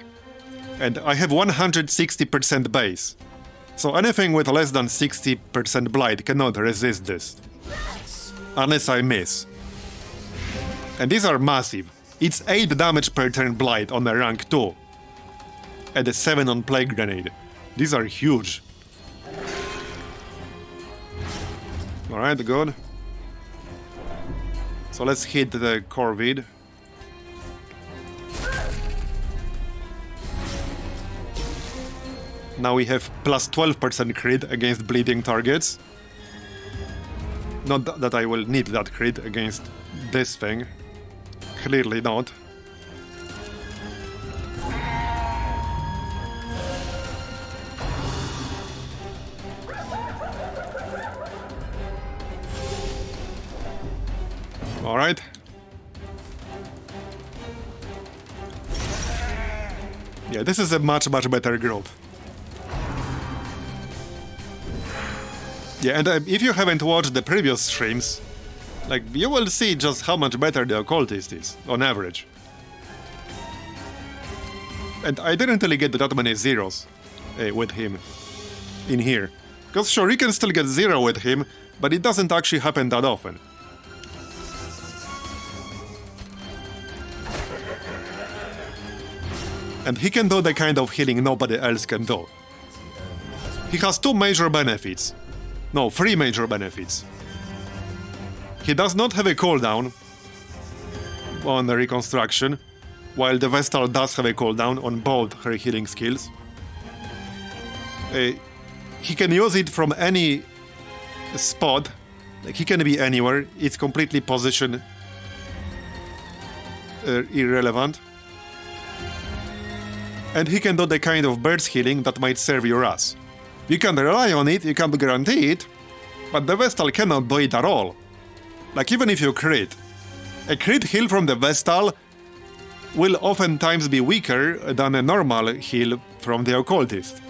And I have 160% base. So anything with less than 60% Blight cannot resist this. Unless I miss. And these are massive. It's 8 damage per turn Blight on a rank 2. And a 7 on Plague Grenade. These are huge. Alright, good. So let's hit the Corvid. Now we have plus 12% crit against bleeding targets. Not that I will need that crit against this thing. Clearly not. Alright. Yeah, this is a much better group. Yeah, and if you haven't watched the previous streams, like, you will see just how much better the Occultist is, on average. And I didn't really get that many zeros with him in here. Because sure, you can still get 0 with him, but it doesn't actually happen that often. And he can do the kind of healing nobody else can do. He has 2 major benefits. No, 3 major benefits. He does not have a cooldown on the Reconstruction, while the Vestal does have a cooldown on both her healing skills. He can use it from any spot. Like, he can be anywhere. It's completely position irrelevant. and he can do the kind of burst healing that might serve your ass. You can rely on it, you can't guarantee it, but the Vestal cannot do it at all. Like, even if you crit, a crit heal from the Vestal will oftentimes be weaker than a normal heal from the Occultist.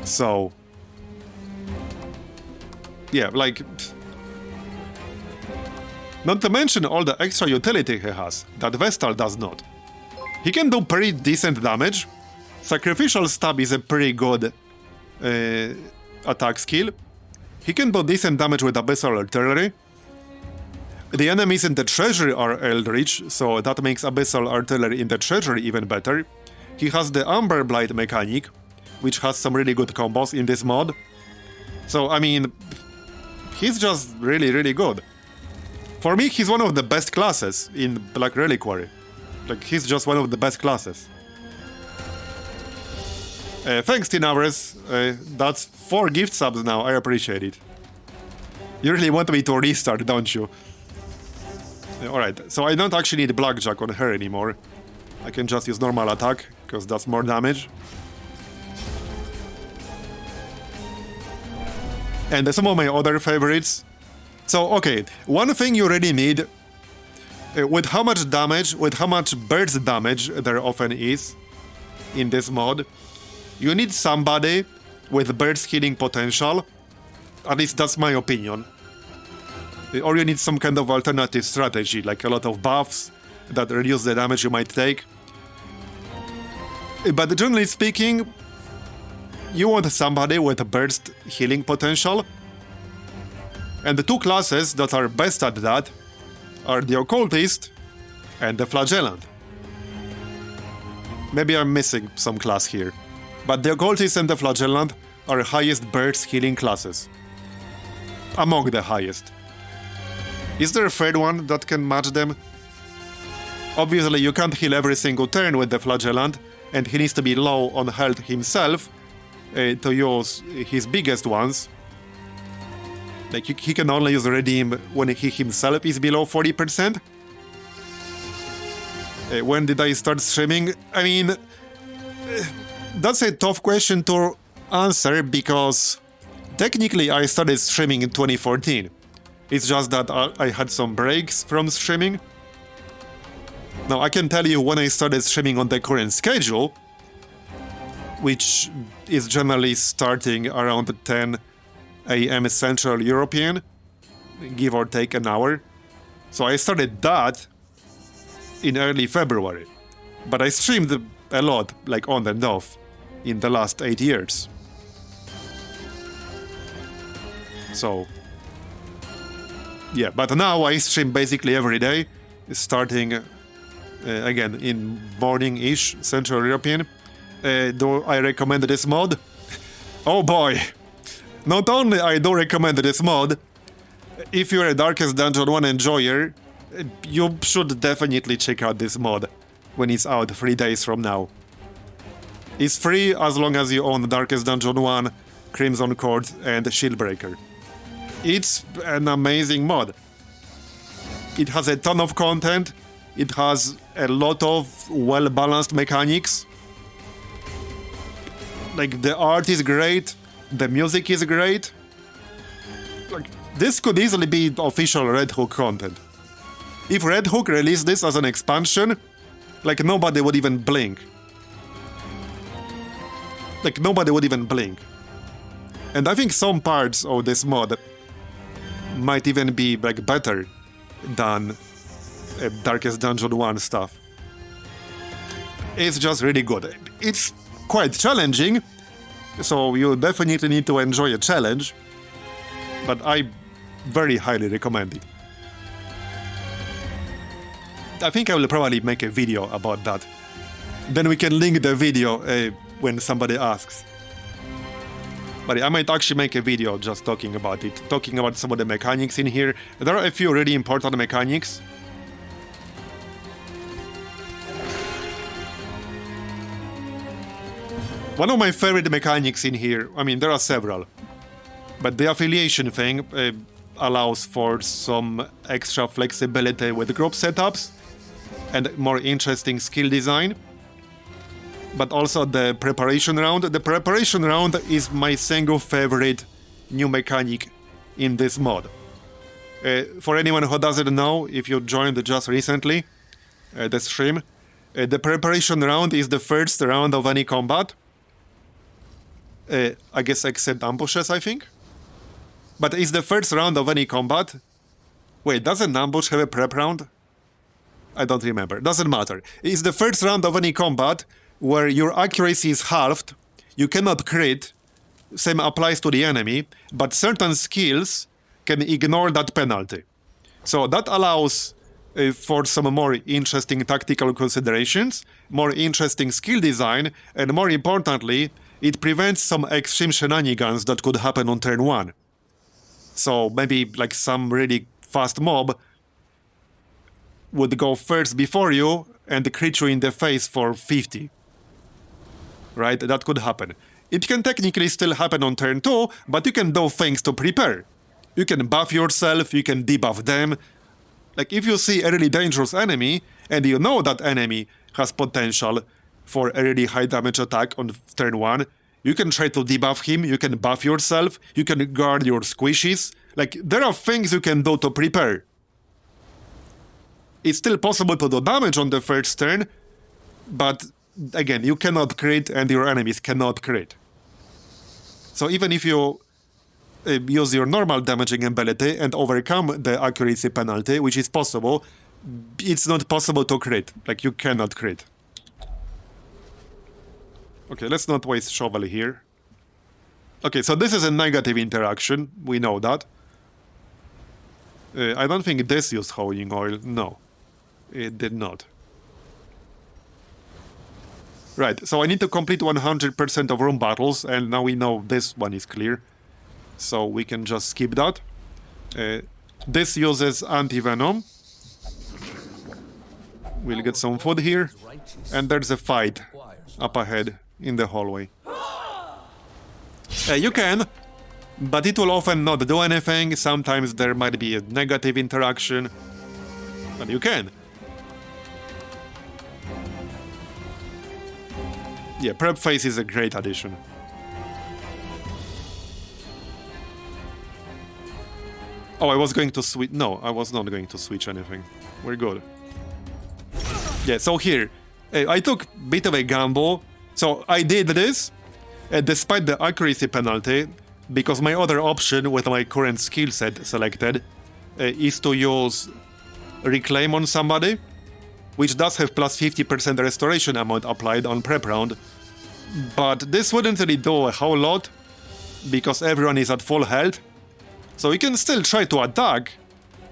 So, yeah, like, not to mention all the extra utility he has that Vestal does not. He can do pretty decent damage. Sacrificial Stab is a pretty good attack skill. He can do decent damage with Abyssal Artillery. The enemies in the Treasury are Eldritch, so that makes Abyssal Artillery in the Treasury even better. He has the Amber Blight mechanic, which has some really good combos in this mod. So, I mean, he's just really, really good. For me, he's one of the best classes in Black Reliquary. Like, he's just one of the best classes. Thanks, Tinares. That's 4 gift subs now, I appreciate it. You really want me to restart, don't you? Alright, so I don't actually need Blackjack on her anymore. I can just use normal attack, because that's more damage. And some of my other favorites. So, okay, one thing you really need, with how much damage, with how much burst damage there often is in this mod, you need somebody with burst healing potential. At least that's my opinion. Or you need some kind of alternative strategy, like a lot of buffs that reduce the damage you might take. But generally speaking, you want somebody with burst healing potential. And the 2 classes that are best at that are the Occultist and the Flagellant. Maybe I'm missing some class here. But the Occultist and the Flagellant are highest burst healing classes. Among the highest. Is there a third one that can match them? Obviously, you can't heal every single turn with the Flagellant, and he needs to be low on health himself to use his biggest ones. Like, he can only use Redeem when he himself is below 40%. When did I start streaming? I mean, that's a tough question to answer because technically I started streaming in 2014. It's just that I had some breaks from streaming. Now, I can tell you when I started streaming on the current schedule, which is generally starting around 10 AM Central European, give or take an hour. So I started that in early February. But I streamed a lot, like on and off, in the last 8 years. So, yeah, but now I stream basically every day, starting again in morning-ish Central European. Do I recommend this mod? Oh boy! Not only I do recommend this mod, if you're a Darkest Dungeon 1 enjoyer, you should definitely check out this mod when it's out 3 days from now. It's free as long as you own Darkest Dungeon 1, Crimson Court, and Shieldbreaker. It's an amazing mod. It has a ton of content, it has a lot of well-balanced mechanics. Like, the art is great, the music is great. Like, this could easily be official Red Hook content. If Red Hook released this as an expansion, like, nobody would even blink. Like, nobody would even blink. And I think some parts of this mod might even be, like, better than Darkest Dungeon 1 stuff. It's just really good. It's quite challenging, so you definitely need to enjoy a challenge, but I very highly recommend it. I think I will probably make a video about that. Then we can link the video when somebody asks. But I might actually make a video just talking about it, talking about some of the mechanics in here. There are a few really important mechanics. One of my favorite mechanics in here, I mean, there are several, but the affiliation thing allows for some extra flexibility with group setups. and more interesting skill design. But also the preparation round. The preparation round is my single favorite new mechanic in this mod. For anyone who doesn't know, if you joined just recently the stream, the preparation round is the first round of any combat. I guess except ambushes, I think. But it's the first round of any combat. Wait, does an ambush have a prep round? I don't remember. Doesn't matter. It's the first round of any combat where your accuracy is halved. You cannot crit. Same applies to the enemy. But certain skills can ignore that penalty. So that allows for some more interesting tactical considerations, more interesting skill design, and more importantly, it prevents some extreme shenanigans that could happen on turn 1. So maybe like some really fast mob would go first before you and crit you in the face for 50. Right? That could happen. It can technically still happen on turn 2, but you can do things to prepare. You can buff yourself, you can debuff them. Like if you see a really dangerous enemy and you know that enemy has potential for a really high damage attack on turn 1, you can try to debuff him, you can buff yourself, you can guard your squishies. Like there are things you can do to prepare. It's still possible to do damage on the first turn, but again, you cannot crit and your enemies cannot crit. So even if you use your normal damaging ability and overcome the accuracy penalty, which is possible, it's not possible to crit. Like you cannot crit. Okay, let's not waste shovel here. Okay, so this is a negative interaction. We know that. I don't think this used holding oil. No, it did not. Right, so I need to complete 100% of room battles, and now we know this one is clear. So we can just skip that. This uses anti-venom. We'll get some food here. And there's a fight up ahead in the hallway. You can, but it will often not do anything. Sometimes there might be a negative interaction. But you can. Yeah, prep phase is a great addition. Oh, I was going to switch. No, I was not going to switch anything. We're good. Yeah, so here, I took a bit of a gamble. So I did this, despite the accuracy penalty, because my other option with my current skill set selected is to use Reclaim on somebody, which does have plus 50% restoration amount applied on prep round. But this wouldn't really do a whole lot, because everyone is at full health. So you can still try to attack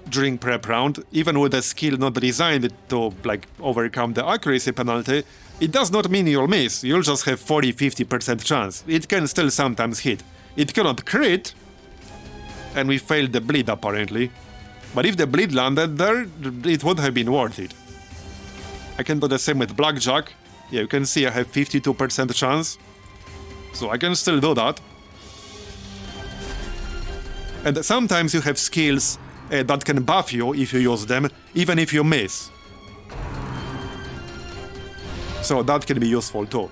during prep round, even with a skill not designed to like overcome the accuracy penalty. It does not mean you'll miss, you'll just have 40-50% chance. It can still sometimes hit. It cannot crit, and we failed the bleed apparently. But if the bleed landed there, it would have been worth it. I can do the same with Blackjack. Yeah, you can see I have 52% chance. So I can still do that. And sometimes you have skills that can buff you if you use them, even if you miss. So that can be useful too.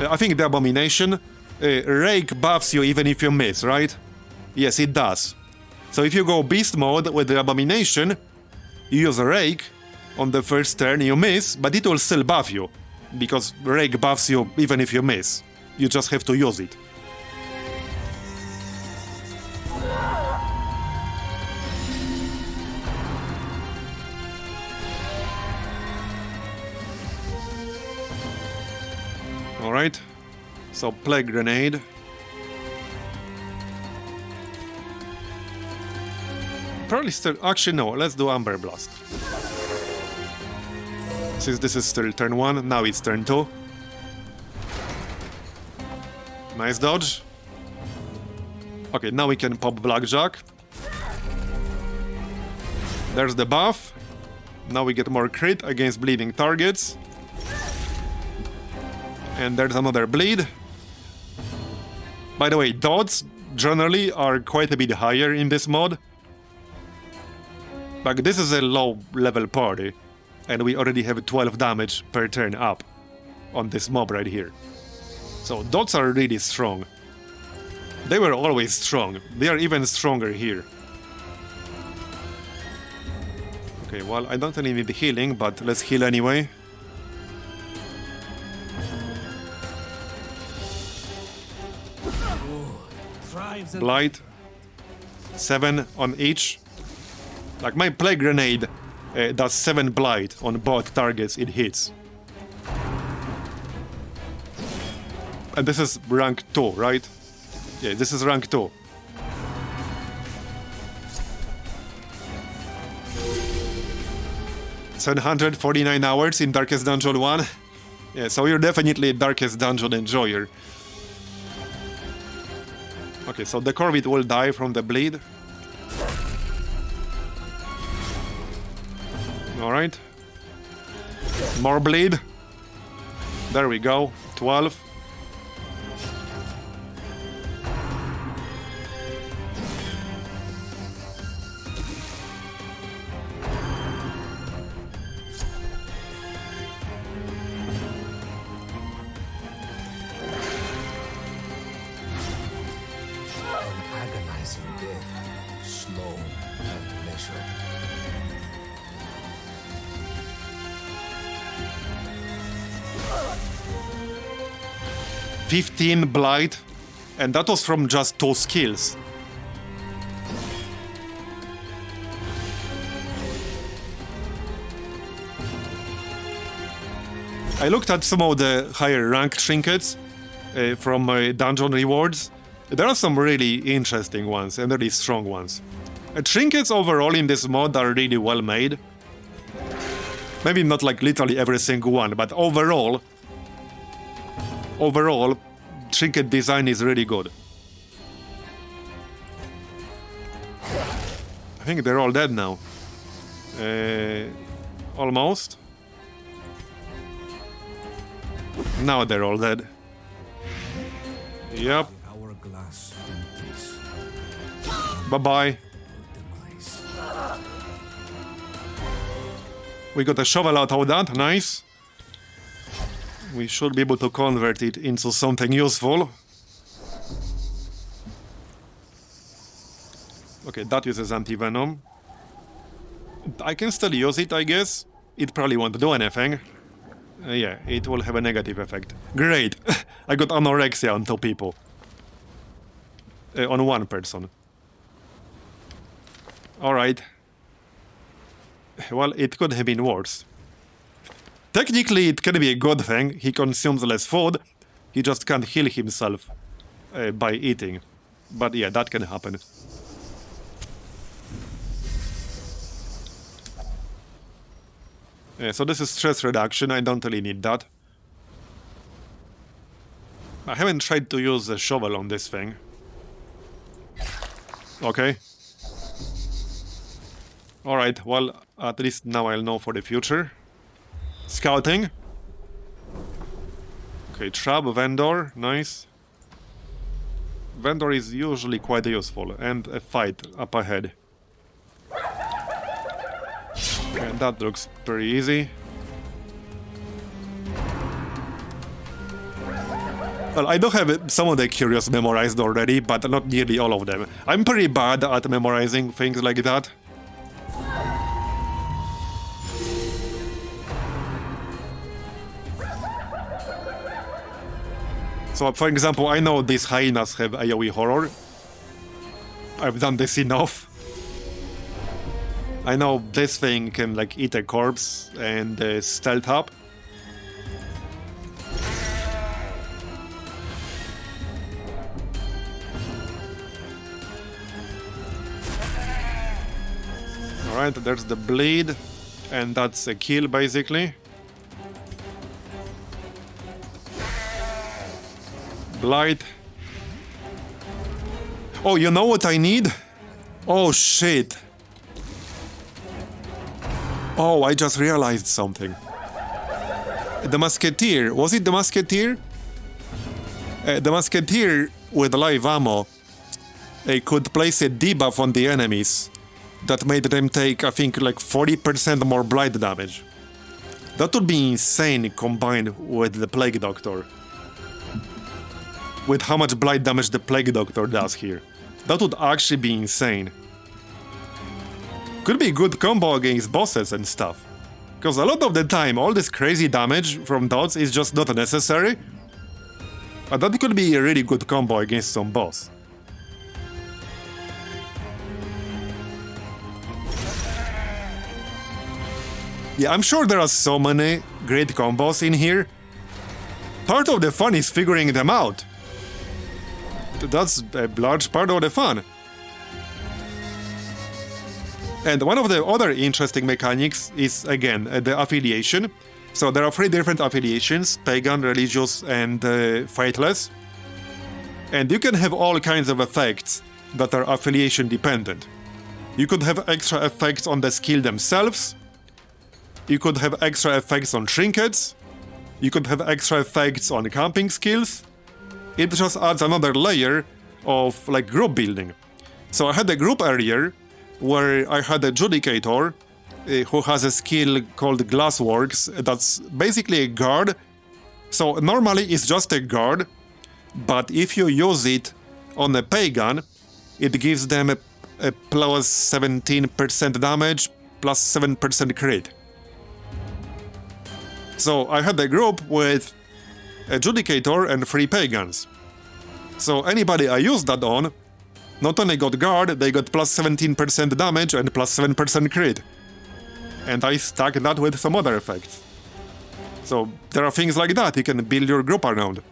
I think the Abomination, Rake buffs you even if you miss, right? Yes, it does. So if you go Beast mode with the Abomination, you use a Rake on the first turn, you miss, but it will still buff you, because Rake buffs you even if you miss. You just have to use it. Alright, so Plague Grenade. Probably still... Actually, no, let's do Amber Blast. Since this is still turn 1, now it's turn 2. Nice dodge. Okay, now we can pop Blackjack. There's the buff. Now we get more crit against bleeding targets. And there's another bleed. By the way, dots generally are quite a bit higher in this mod. Like, this is a low-level party, and we already have 12 damage per turn up on this mob right here. So dots are really strong. They were always strong. They are even stronger here. Okay, well, I don't really need healing, but let's heal anyway. Blight. 7 on each. Like, my Plague Grenade does 7 blight on both targets it hits. And this is rank 2, right? Yeah, this is rank 2. $749 hours in Darkest Dungeon 1. Yeah, so you're definitely a Darkest Dungeon enjoyer. Okay, so the Corvid will die from the bleed. Alright. More bleed. There we go. 12. Death, slow and measured. $15 blight, and that was from just 2 skills. I looked at some of the higher rank trinkets from dungeon rewards. There are some really interesting ones and really strong ones. Trinkets overall in this mod are really well made. Maybe not like literally every single one, but overall, trinket design is really good. I think they're all dead now. Almost. Now they're all dead. Yep. Bye-bye. We got a shovel out of that, nice. We should be able to convert it into something useful. Okay, that uses anti-venom. I can still use it, I guess. It probably won't do anything. Yeah, it will have a negative effect. Great! I got anorexia on 2 people. On 1 person. Alright. Well, it could have been worse. Technically, it can be a good thing. He consumes less food. He just can't heal himself by eating. But yeah, that can happen. So this is stress reduction. I don't really need that. I haven't tried to use a shovel on this thing. Okay. Alright, well, at least now I'll know for the future. Scouting. Okay, trap, vendor, nice. Vendor is usually quite useful, and a fight up ahead. And that looks pretty easy. Well, I do have some of the curios memorized already, but not nearly all of them. I'm pretty bad at memorizing things like that. So, for example, I know these hyenas have AoE horror. I've done this enough. I know this thing can, like, eat a corpse and stealth up. Alright, there's the bleed, and that's a kill, basically. Blight. Oh, you know what I need? Oh, shit. Oh, I just realized something. The Musketeer. Was it the Musketeer? The Musketeer with live ammo could place a debuff on the enemies that made them take, I think, like 40% more blight damage. That would be insane combined with the Plague Doctor. With how much blight damage the Plague Doctor does here. That would actually be insane. Could be a good combo against bosses and stuff. Because a lot of the time, all this crazy damage from dots is just not necessary. But that could be a really good combo against some boss. Yeah, I'm sure there are so many great combos in here. Part of the fun is figuring them out. That's a large part of the fun. And one of the other interesting mechanics is, again, the affiliation. So there are 3 different affiliations: Pagan, Religious, and Faithless. And you can have all kinds of effects that are affiliation dependent. You could have extra effects on the skill themselves. You could have extra effects on trinkets. You could have extra effects on camping skills. It just adds another layer of like group building. So I had a group earlier where I had a Judicator who has a skill called Glassworks. That's basically a guard. So normally it's just a guard, but if you use it on a pagan, it gives them a plus 17% damage, plus 7% crit. So I had a group with a Judicator and 3 pagans. So anybody I used that on not only got guard, they got plus 17% damage and plus 7% crit. And I stacked that with some other effects. So there are things like that you can build your group around.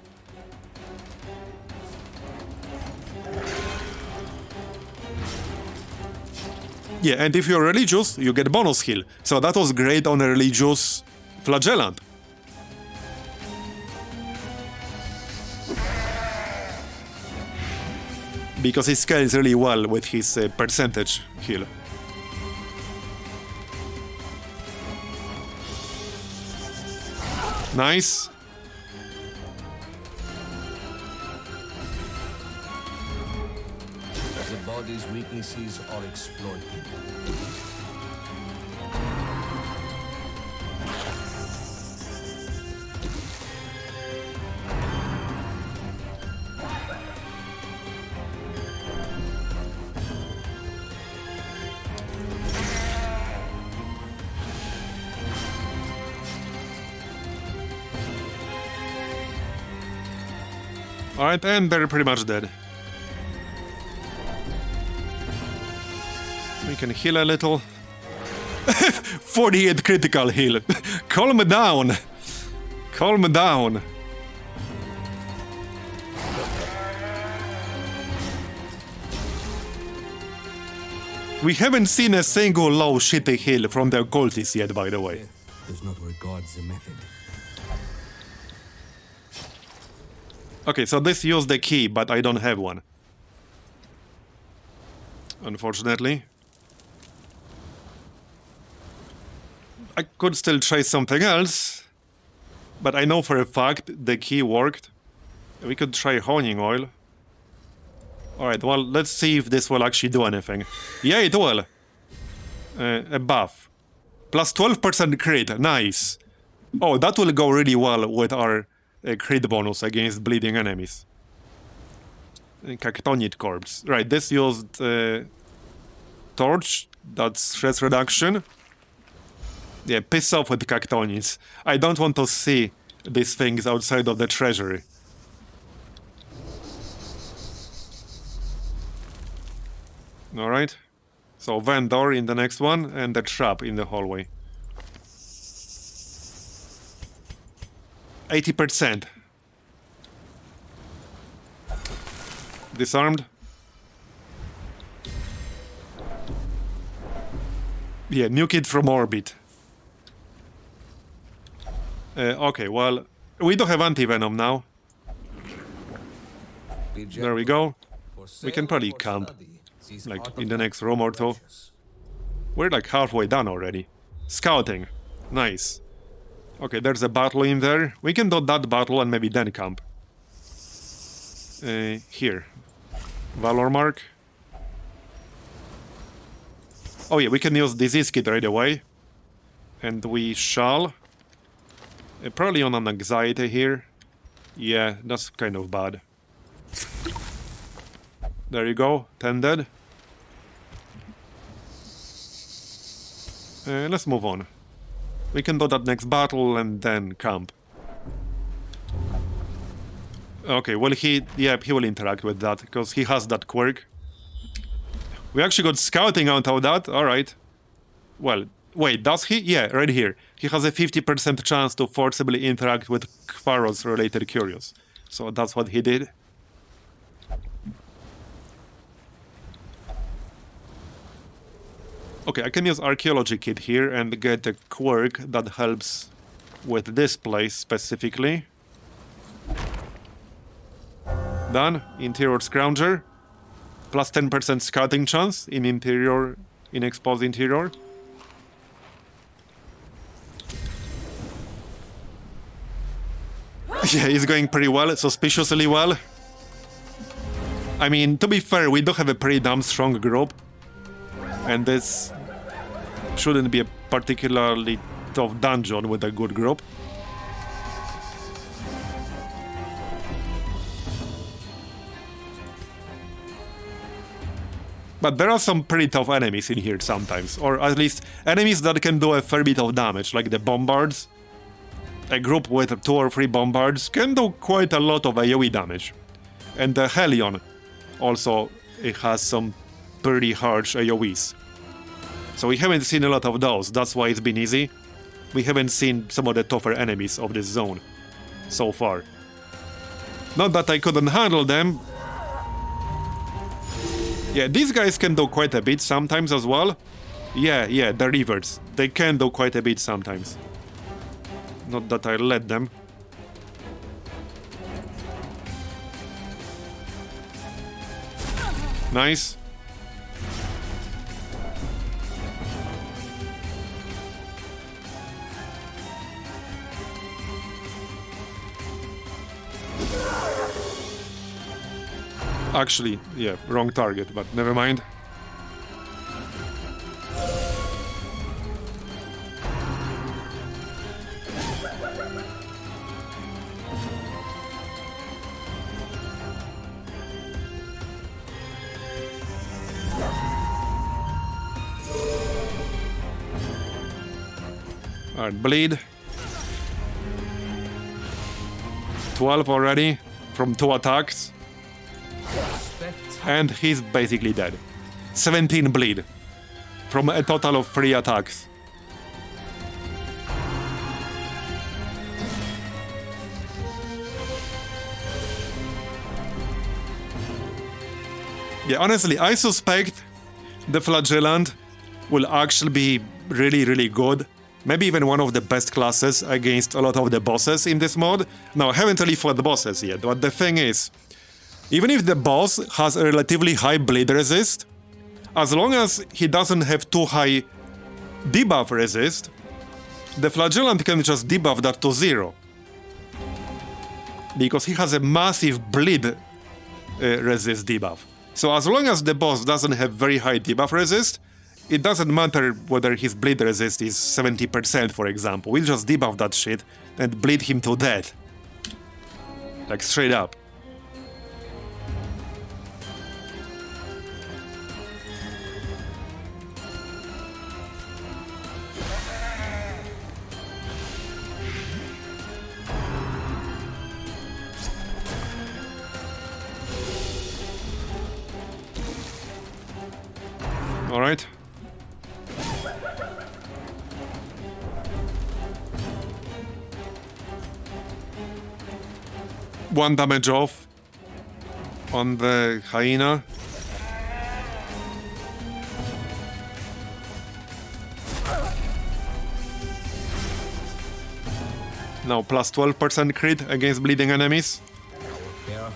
Yeah, and if you're religious, you get bonus heal. So that was great on a religious flagellant. Because he scales really well with his percentage heal. Nice. The body's weaknesses are exploited. Alright, and they're pretty much dead. We can heal a little. 48 critical heal. Calm down. Calm down. We haven't seen a single low shitty heal from the occultists yet, by the way. Does not regard the method. Okay, so this used the key, but I don't have one. Unfortunately. I could still try something else, but I know for a fact the key worked. We could try honing oil. Alright, well, let's see if this will actually do anything. Yeah, it will. A buff. Plus 12% crit, nice. Oh, that will go really well with our crit bonus against bleeding enemies. Cactonid corpse. Right, this used torch. That's stress reduction. Yeah, piss off with cactonids. I don't want to see these things outside of the treasury. Alright. So Vendor in the next one and the trap in the hallway. 80%. Disarmed. Yeah, nuke it from orbit. Okay, well, we don't have anti-venom now. There we go. We can probably camp, like, in the next room or two. We're like halfway done already. Scouting. Nice. Okay, there's a battle in there. We can do that battle and maybe then camp. Here. Valor mark. Oh yeah, we can use Disease Kit right away. And we shall. Probably on an anxiety here. Yeah, that's kind of bad. There you go, 10 dead. Let's move on. We can do that next battle and then camp. Okay, well he will interact with that, because he has that quirk. We actually got scouting out of that, alright. Well, wait, does he? Yeah, right here. He has a 50% chance to forcibly interact with Pharos-related curios. So that's what he did. Okay, I can use Archaeology Kit here and get a quirk that helps with this place specifically. Done. Interior Scrounger. Plus 10% scouting chance in interior, in exposed interior. Yeah, it's going pretty well, suspiciously well. I mean, to be fair, we do have a pretty damn strong group. And this shouldn't be a particularly tough dungeon with a good group. But there are some pretty tough enemies in here sometimes, or at least enemies that can do a fair bit of damage, like the Bombards. A group with 2 or 3 Bombards can do quite a lot of AoE damage. And the Hellion also, it has some pretty harsh AoEs. So we haven't seen a lot of those, that's why it's been easy. We haven't seen some of the tougher enemies of this zone so far. Not that I couldn't handle them. Yeah, these guys can do quite a bit sometimes as well. Yeah, the Reavers. They can do quite a bit sometimes. Not that I let them. Nice. Actually, yeah, wrong target, but never mind. Alright, bleed. 12 already from 2 attacks. And he's basically dead. 17 bleed from a total of 3 attacks. Yeah, honestly, I suspect the Flagellant will actually be really, really good. Maybe even one of the best classes against a lot of the bosses in this mod. Now, I haven't really fought the bosses yet, but the thing is, even if the boss has a relatively high bleed resist, as long as he doesn't have too high debuff resist, the Flagellant can just debuff that to 0. Because he has a massive bleed resist debuff. So as long as the boss doesn't have very high debuff resist, it doesn't matter whether his bleed resist is 70%, for example. We'll just debuff that shit and bleed him to death. Like, straight up. All right. One damage off on the hyena. Now plus 12% crit against bleeding enemies.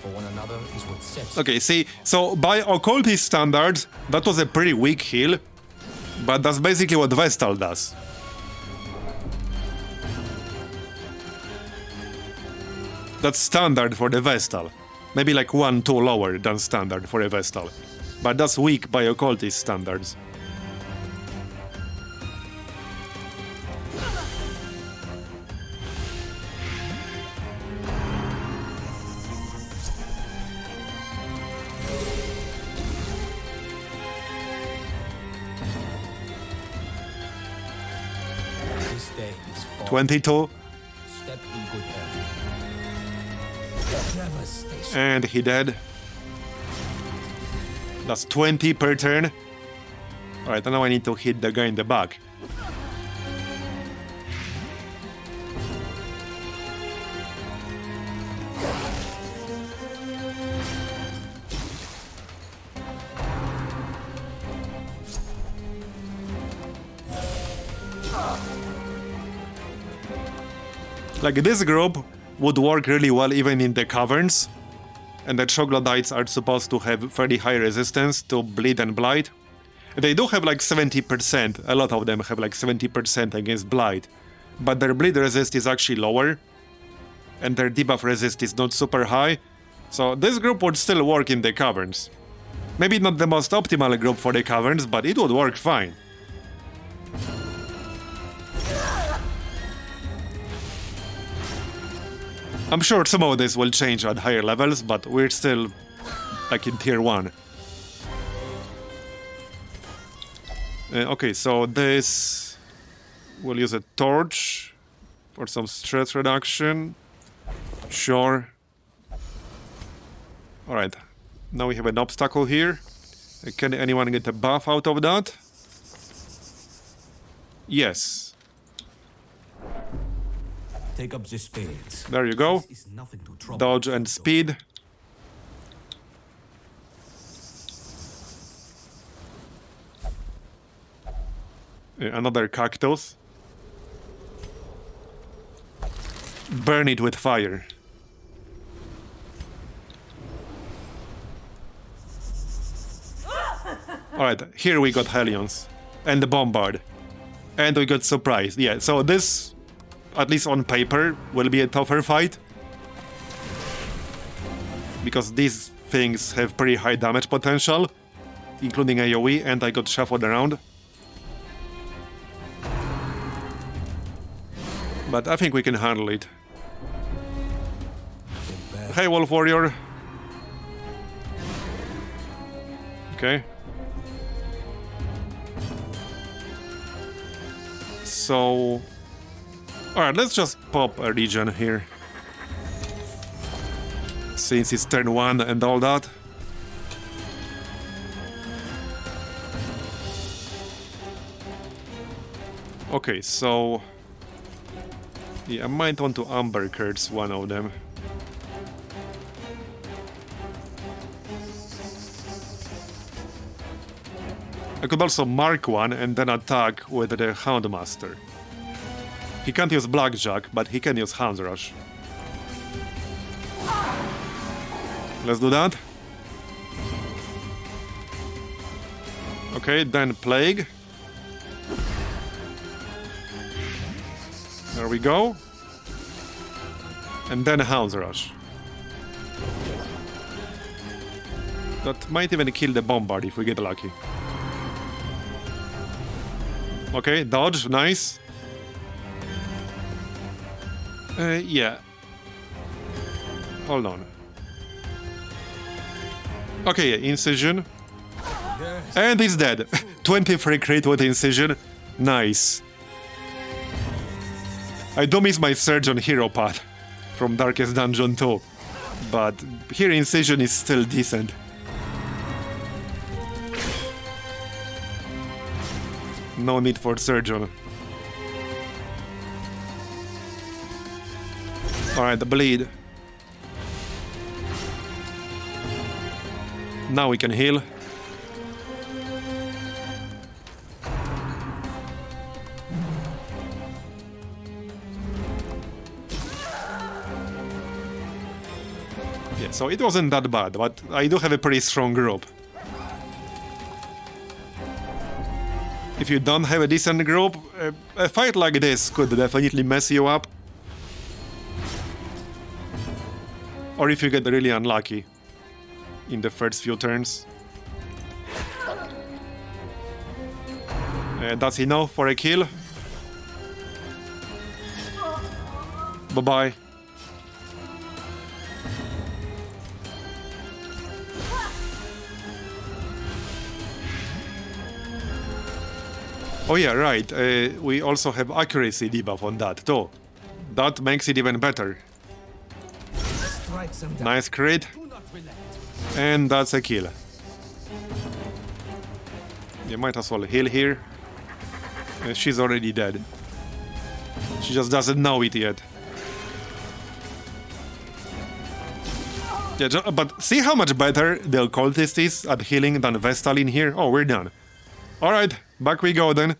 For one another is what sets. Okay, see, so by occultist standards, that was a pretty weak heal, but that's basically what Vestal does. That's standard for the Vestal. Maybe like 1-2 lower than standard for a Vestal. But that's weak by occultist standards. day is far. 22. Step in good health. Devastation. And he dead. That's 20 per turn. Alright, and now I need to hit the guy in the back. Like, this group would work really well even in the Caverns. And the troglodytes are supposed to have fairly high resistance to bleed and blight. They do have like 70%, a lot of them have like 70% against blight. But their bleed resist is actually lower. And their debuff resist is not super high. So this group would still work in the Caverns. Maybe not the most optimal group for the Caverns, but it would work fine. I'm sure some of this will change at higher levels, but we're still like in tier 1. Okay, so this... We'll use a torch for some stress reduction. Sure. Alright, now we have an obstacle here. Can anyone get a buff out of that? Yes. Take up the spades. There you go. This is nothing to trouble. Dodge and speed. Another cactus. Burn it with fire. Alright, here we got Hellions. And the Bombard. And we got Surprise. Yeah, so this, at least on paper, will be a tougher fight. Because these things have pretty high damage potential, including AoE, and I got shuffled around. But I think we can handle it. Hey, Wolf Warrior. Okay. So... Alright, let's just pop a regen here. Since it's turn 1 and all that. Okay, so... Yeah, I might want to Amber Curse one of them. I could also mark one and then attack with the Houndmaster. He can't use Blackjack, but he can use Hound Rush. Let's do that. Okay, then Plague. There we go. And then Hound Rush. That might even kill the Bombard if we get lucky. Okay, dodge, nice. Yeah. Hold on. Okay, yeah, Incision. And he's dead. 23 crit with Incision. Nice. I do miss my Surge on Hero Path from Darkest Dungeon 2. But here Incision is still decent. No need for Surgeon. Alright, the bleed. Now we can heal. Yeah, so it wasn't that bad, but I do have a pretty strong group. If you don't have a decent group, a fight like this could definitely mess you up. Or if you get really unlucky in the first few turns. That's enough for a kill. Bye-bye. Oh yeah, right. We also have accuracy debuff on that too. That makes it even better. Strike them down. Nice crit. Do not relent. And that's a kill. You might as well heal here. She's already dead. She just doesn't know it yet. Yeah, but see how much better the occultist is at healing than Vestal in here? Oh, we're done. Alright, back we go then.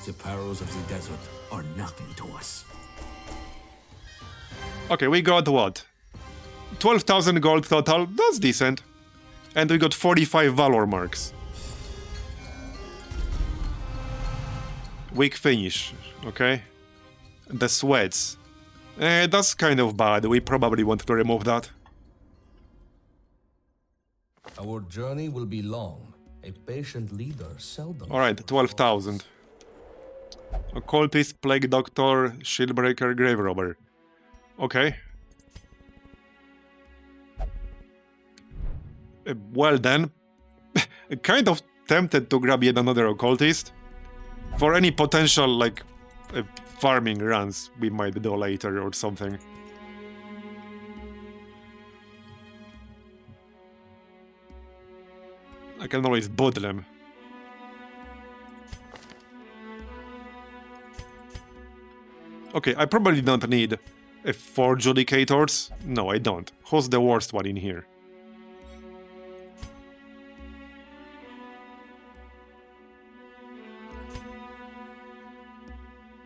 The perils of the desert are nothing to us. Okay, we got what? 12,000 gold total, that's decent. And we got 45 valor marks. Weak finish, okay. The sweats. That's kind of bad, we probably want to remove that. Our journey will be long. A patient leader seldom. Alright, 12,000. Occultist, Plague Doctor, Shieldbreaker, Grave Robber. Okay. Well then. Kind of tempted to grab yet another Occultist. For any potential, like, farming runs we might do later or something. I can always boot them. Okay, I probably don't need 4 Judicators. No, I don't. Who's the worst one in here?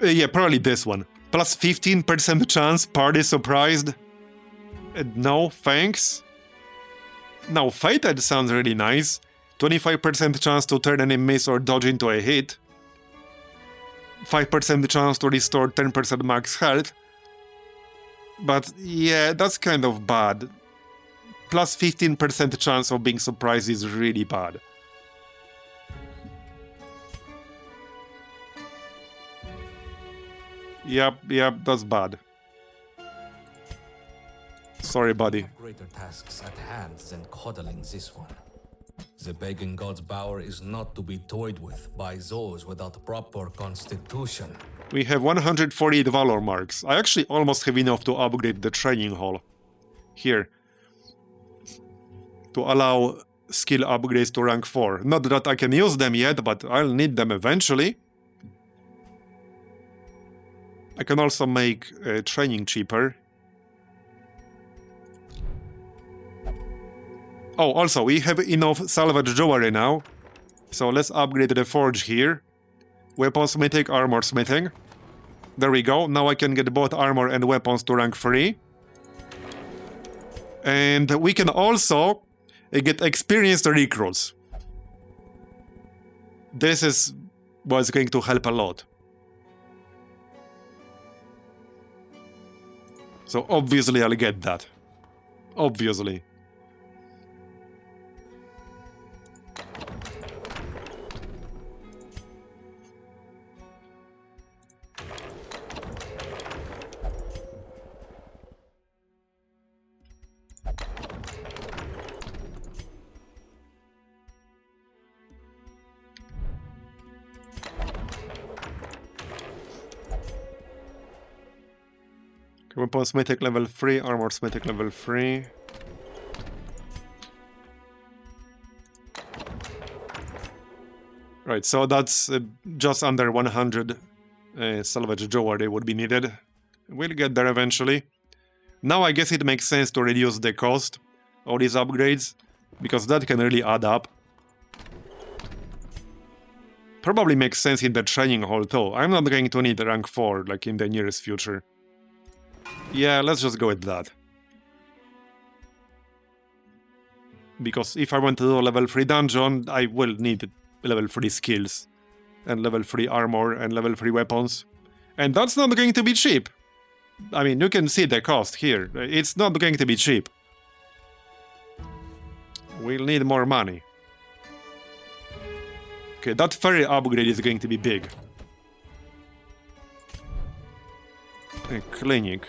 Yeah, probably this one. Plus 15% chance, party surprised. No, thanks. Now, Fated sounds really nice. 25% chance to turn any miss or dodge into a hit. 5% chance to restore 10% max health. But yeah, that's kind of bad. Plus 15% chance of being surprised is really bad. Yep, that's bad. Sorry, buddy. Greater tasks at hand than coddling this one. The Pagan God's Bower is not to be toyed with by those without proper constitution. We have 148 valor marks. I actually almost have enough to upgrade the training hall. Here. To allow skill upgrades to rank 4. Not that I can use them yet, but I'll need them eventually. I can also make training cheaper. Oh, also, we have enough salvage jewelry now. So let's upgrade the forge here. Weaponsmithing, armor smithing. There we go. Now I can get both armor and weapons to rank 3. And we can also get experienced recruits. This is what's going to help a lot. So obviously I'll get that. Obviously. Weaponsmithing level 3, armor smithing level 3. Right, so that's just under 100 salvage jewelry would be needed. We'll get there eventually. Now I guess it makes sense to reduce the cost of these upgrades, because that can really add up. Probably makes sense in the training hall too. I'm not going to need rank 4 like in the nearest future. Yeah, let's just go with that. Because if I want to do a level 3 dungeon, I will need level 3 skills. And level 3 armor and level 3 weapons. And that's not going to be cheap. I mean, you can see the cost here. It's not going to be cheap. We'll need more money. Okay, that ferry upgrade is going to be big. A clinic.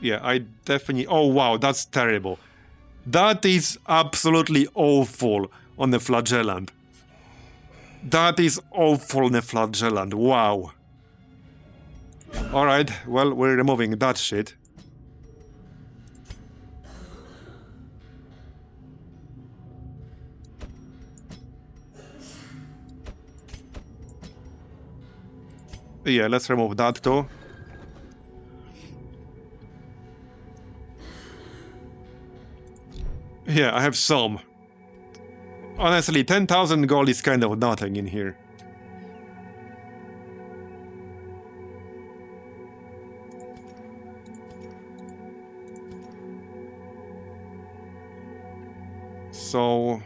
Yeah, I definitely... Oh, wow, that's terrible. That is absolutely awful on the flagellant. That is awful Neflagellant, wow. Alright, well, we're removing that shit. Yeah, let's remove that too. Yeah, I have some. Honestly, 10,000 gold is kind of nothing in here. So...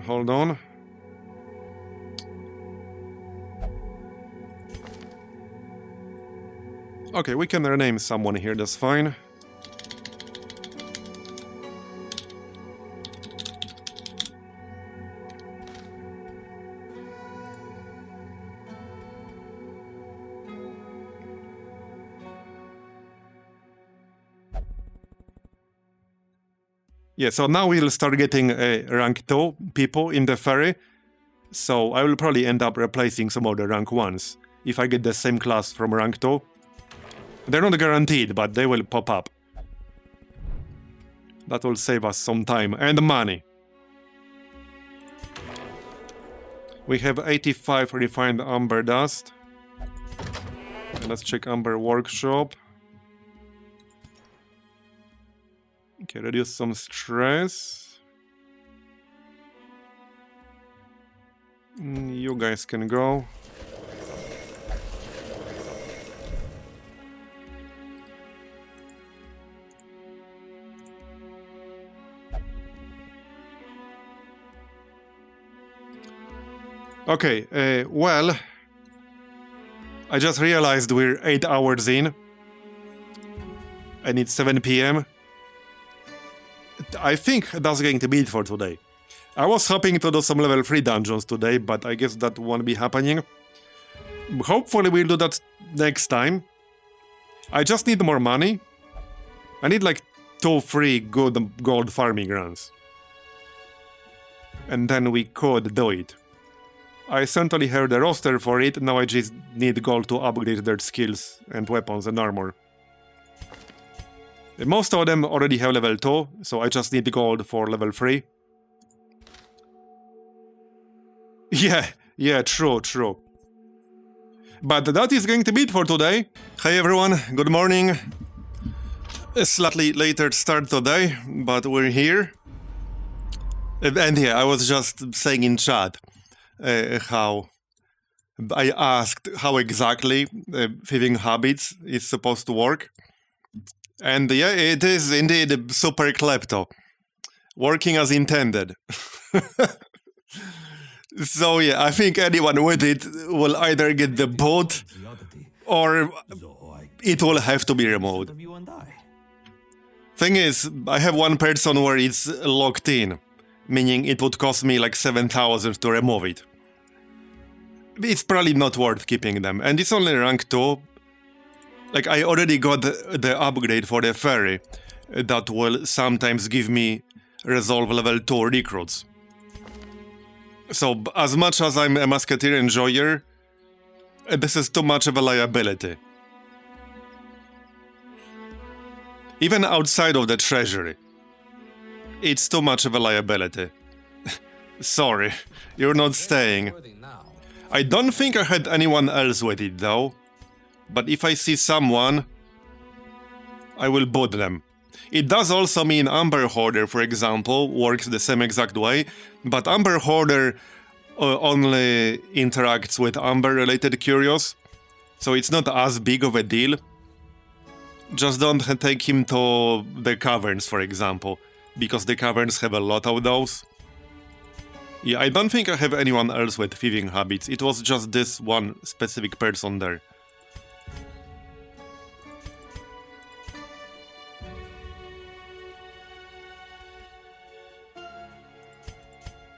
hold on. Okay, we can rename someone here, that's fine. Yeah, so now we'll start getting rank 2 people in the ferry. So I will probably end up replacing some of the rank 1s if I get the same class from rank 2. They're not guaranteed, but they will pop up. That will save us some time and money. We have 85 refined amber dust. And let's check amber workshop. Okay, reduce some stress. You guys can go. Okay, well, I just realized we're 8 hours in, and it's 7 PM. I think that's going to be it for today. I was hoping to do some level 3 dungeons today, but I guess that won't be happening. Hopefully we'll do that next time. I just need more money. I need like 2 free good gold farming runs. And then we could do it. I certainly have the roster for it, now I just need gold to upgrade their skills and weapons and armor. Most of them already have level 2, so I just need gold for level 3. Yeah, true. But that is going to be it for today. Hey everyone, good morning. A slightly later start today, but we're here. And yeah, I was just saying in chat how I asked how exactly thieving habits is supposed to work. And yeah, it is indeed super klepto. Working as intended. So yeah, I think anyone with it will either get the boot or it will have to be removed. Thing is, I have one person where it's locked in, meaning it would cost me like 7,000 to remove it. It's probably not worth keeping them, and it's only rank 2. Like, I already got the upgrade for the ferry that will sometimes give me resolve level 2 recruits. So, as much as I'm a musketeer enjoyer, this is too much of a liability. Even outside of the Treasury, it's too much of a liability. Sorry, you're not staying. I don't think I had anyone else with it though. But if I see someone, I will boot them. It does also mean Amber Hoarder, for example, works the same exact way, but Amber Hoarder only interacts with Amber-related curios, so it's not as big of a deal. Just don't take him to the Caverns, for example, because the Caverns have a lot of those. Yeah, I don't think I have anyone else with thieving habits, it was just this one specific person there.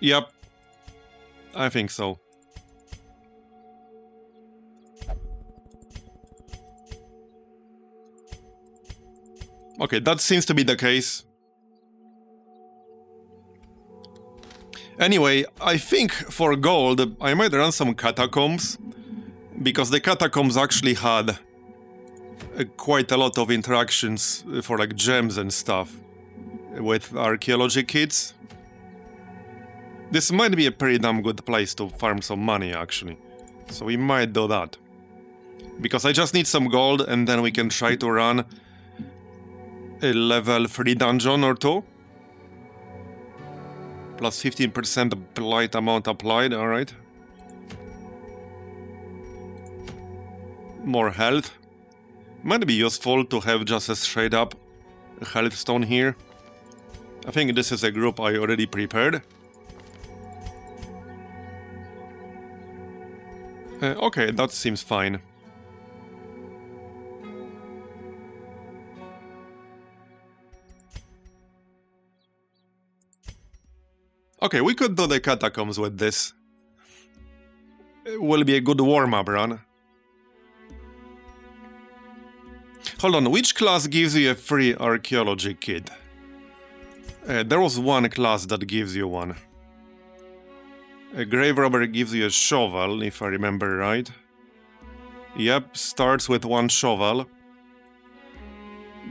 Yep, I think so. Okay, that seems to be the case. Anyway, I think for gold, I might run some Catacombs, because the Catacombs actually had quite a lot of interactions for like gems and stuff with archaeology kits. This might be a pretty damn good place to farm some money, actually. So we might do that. Because I just need some gold, and then we can try to run a level 3 dungeon or 2. Plus 15% blight amount applied, alright. More health. Might be useful to have just a straight up health stone here. I think this is a group I already prepared. Okay, that seems fine. Okay, we could do the Catacombs with this. It will be a good warm-up run. Hold on, which class gives you a free archaeology kit? There was one class that gives you one. A grave robber gives you a shovel, if I remember right. Yep, starts with one shovel.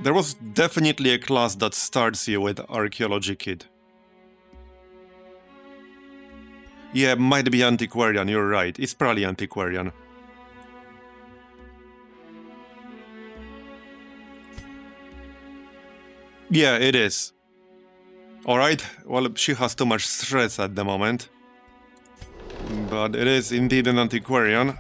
There was definitely a class that starts you with archaeology kit. Yeah, might be antiquarian, you're right. It's probably antiquarian. Yeah, it is. Alright, well, she has too much stress at the moment. But it is indeed an antiquarian.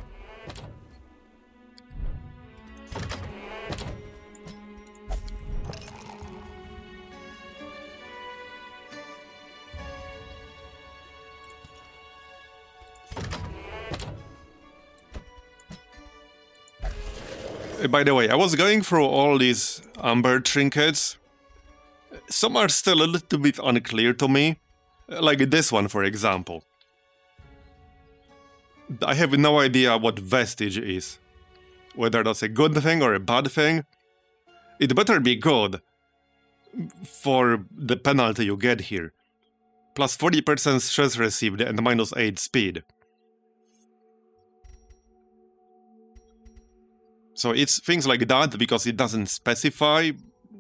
By the way, I was going through all these amber trinkets. Some are still a little bit unclear to me. Like this one, for example. I have no idea what vestige is. Whether that's a good thing or a bad thing. It better be good for the penalty you get here. Plus 40% stress received and minus 8 speed. So it's things like that because it doesn't specify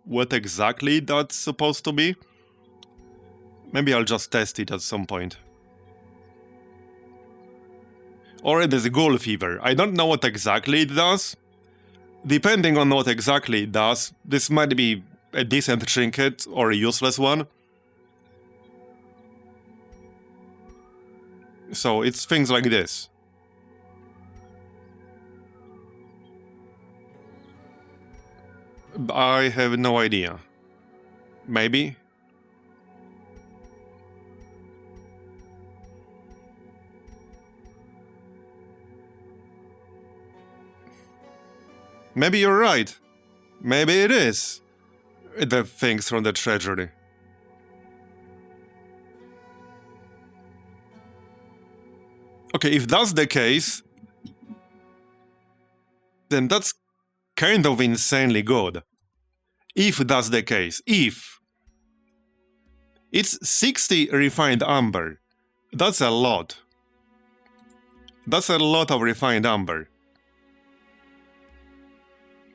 what exactly that's supposed to be. Maybe I'll just test it at some point. Or it is a ghoul fever. I don't know what exactly it does. Depending on what exactly it does, this might be a decent trinket or a useless one. So it's things like this. I have no idea. Maybe? Maybe you're right. Maybe it is. The things from the Treasury. Okay, if that's the case, then that's kind of insanely good. If that's the case, if. It's 60 refined amber. That's a lot. That's a lot of refined amber.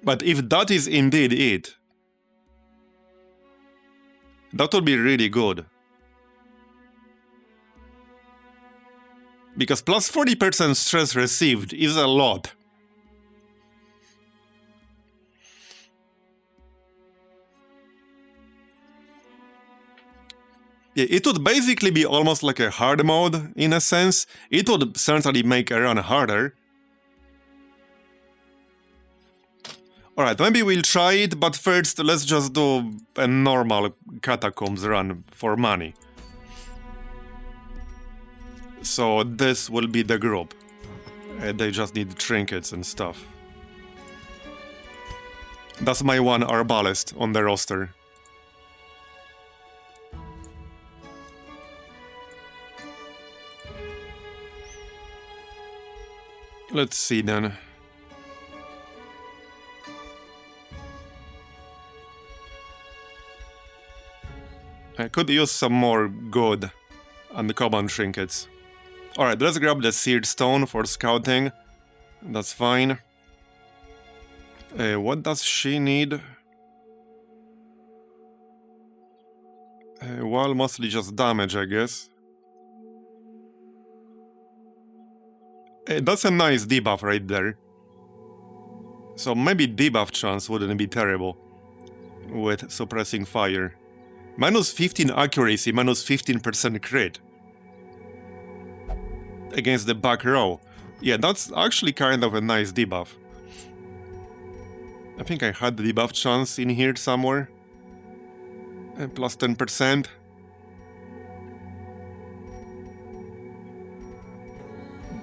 But if that is indeed it, that would be really good. Because plus 40% stress received is a lot. Yeah, it would basically be almost like a hard mode, in a sense. It would certainly make a run harder. Alright, maybe we'll try it, but first let's just do a normal Catacombs run for money. So this will be the group. They just need trinkets and stuff. That's my one arbalest on the roster. Let's see then. I could use some more good Uncommon trinkets. Alright, let's grab the Seared Stone for scouting. That's fine. What does she need? Well, mostly just damage, I guess. That's a nice debuff right there. So maybe debuff chance wouldn't be terrible with suppressing fire. Minus 15 accuracy, minus 15% crit. Against the back row. Yeah, that's actually kind of a nice debuff. I think I had the debuff chance in here somewhere. Plus 10%.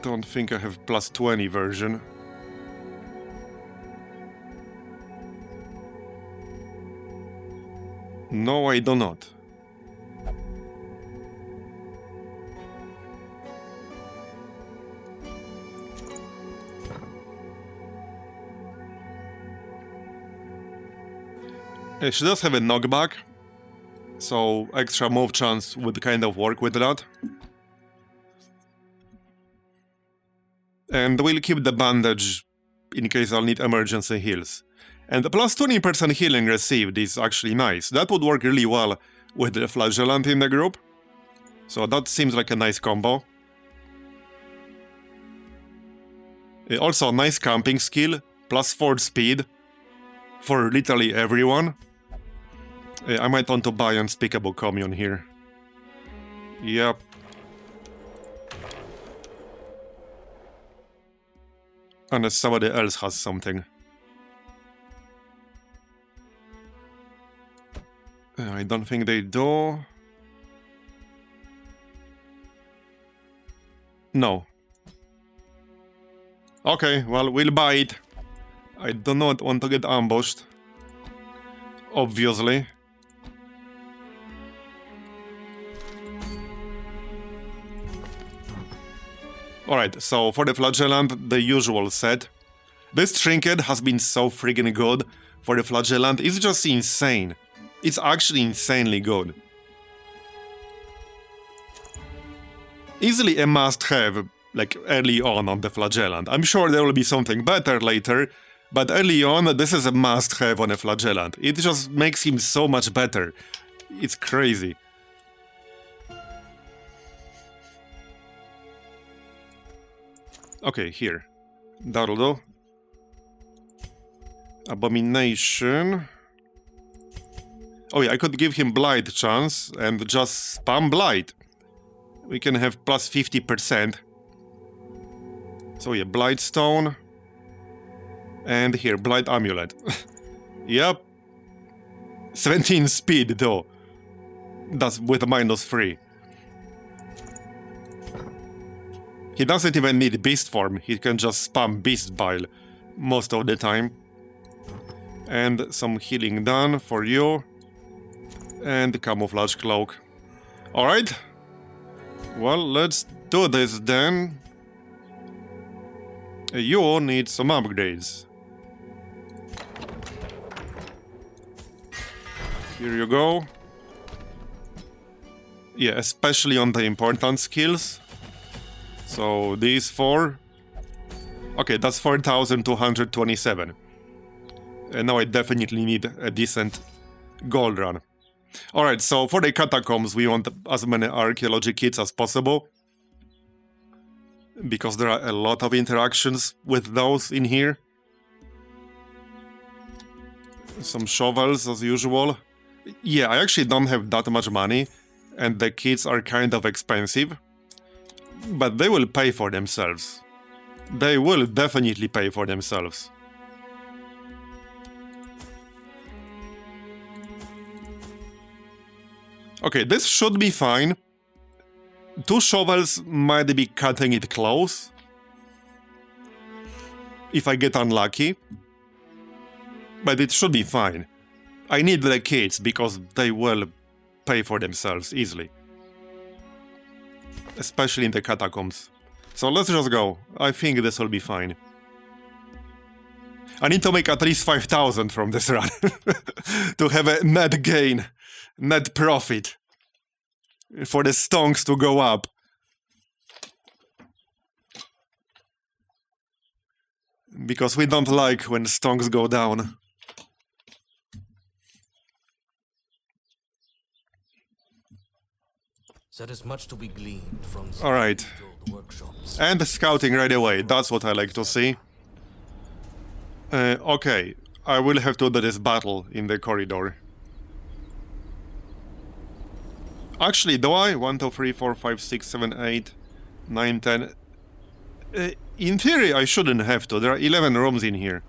Don't think I have plus 20 version. No, I do not. She does have a knockback, so extra move chance would kind of work with that. And we'll keep the bandage in case I'll need emergency heals. And the plus 20% healing received is actually nice. That would work really well with the Flagellant in the group. So that seems like a nice combo. Also, nice camping skill, plus 4 speed for literally everyone. I might want to buy Unspeakable Commune here. Yep. Unless somebody else has something. I don't think they do. No. Okay, well, we'll buy it. I do not want to get ambushed. Obviously. Alright, so for the Flagellant, the usual set. This Trinket has been so friggin' good for the Flagellant, it's just insane. It's actually insanely good. Easily a must-have, like, early on the Flagellant. I'm sure there will be something better later, but early on, this is a must-have on a Flagellant. It just makes him so much better. It's crazy. Okay, here. That'll do. Abomination. Oh yeah, I could give him Blight chance and just spam Blight. We can have plus 50%. So yeah, Blight Stone. And here, Blight Amulet. Yep. 17 speed though. That's with minus 3. He doesn't even need Beast Form, he can just spam Beast Bile most of the time. And some healing done for you. And Camouflage Cloak. Alright. Well, let's do this then. You need some upgrades. Here you go. Yeah, especially on the important skills. So these 4. Okay, that's 4,227. And now I definitely need a decent gold run. Alright, so for the Catacombs, we want as many archaeology kits as possible. Because there are a lot of interactions with those in here. Some shovels as usual. Yeah, I actually don't have that much money. And the kits are kind of expensive. But they will pay for themselves. They will definitely pay for themselves. Okay, this should be fine. 2 shovels might be cutting it close. If I get unlucky. But it should be fine. I need the kits because they will pay for themselves easily. Especially in the Catacombs. So let's just go. I think this will be fine. I need to make at least 5,000 from this run. To have a net gain. Net profit. for the stonks to go up. Because we don't like when stonks go down. There is much to be gleaned from the Alright. workshops. And scouting right away, that's what I like to see. Okay, I will have to do this battle in the corridor. Actually, do I? 1, 2, 3, 4, 5, 6, 7, 8, 9, 10... in theory, I shouldn't have to. There are 11 rooms in here.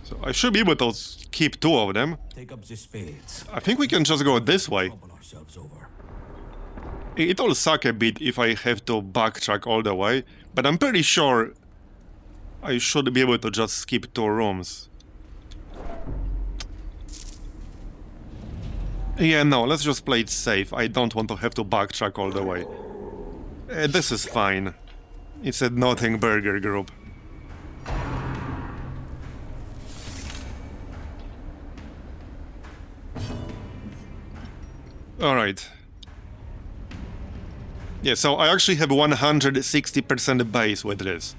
So I should be able to keep 2 of them. Take up the spades. I think we can just go this way. Trouble ourselves over. It'll suck a bit if I have to backtrack all the way, but I'm pretty sure I should be able to just skip 2 rooms. Yeah, no, let's just play it safe. I don't want to have to backtrack all the way. This is fine. It's a nothing burger group. Alright. Yeah, so I actually have 160% base with this.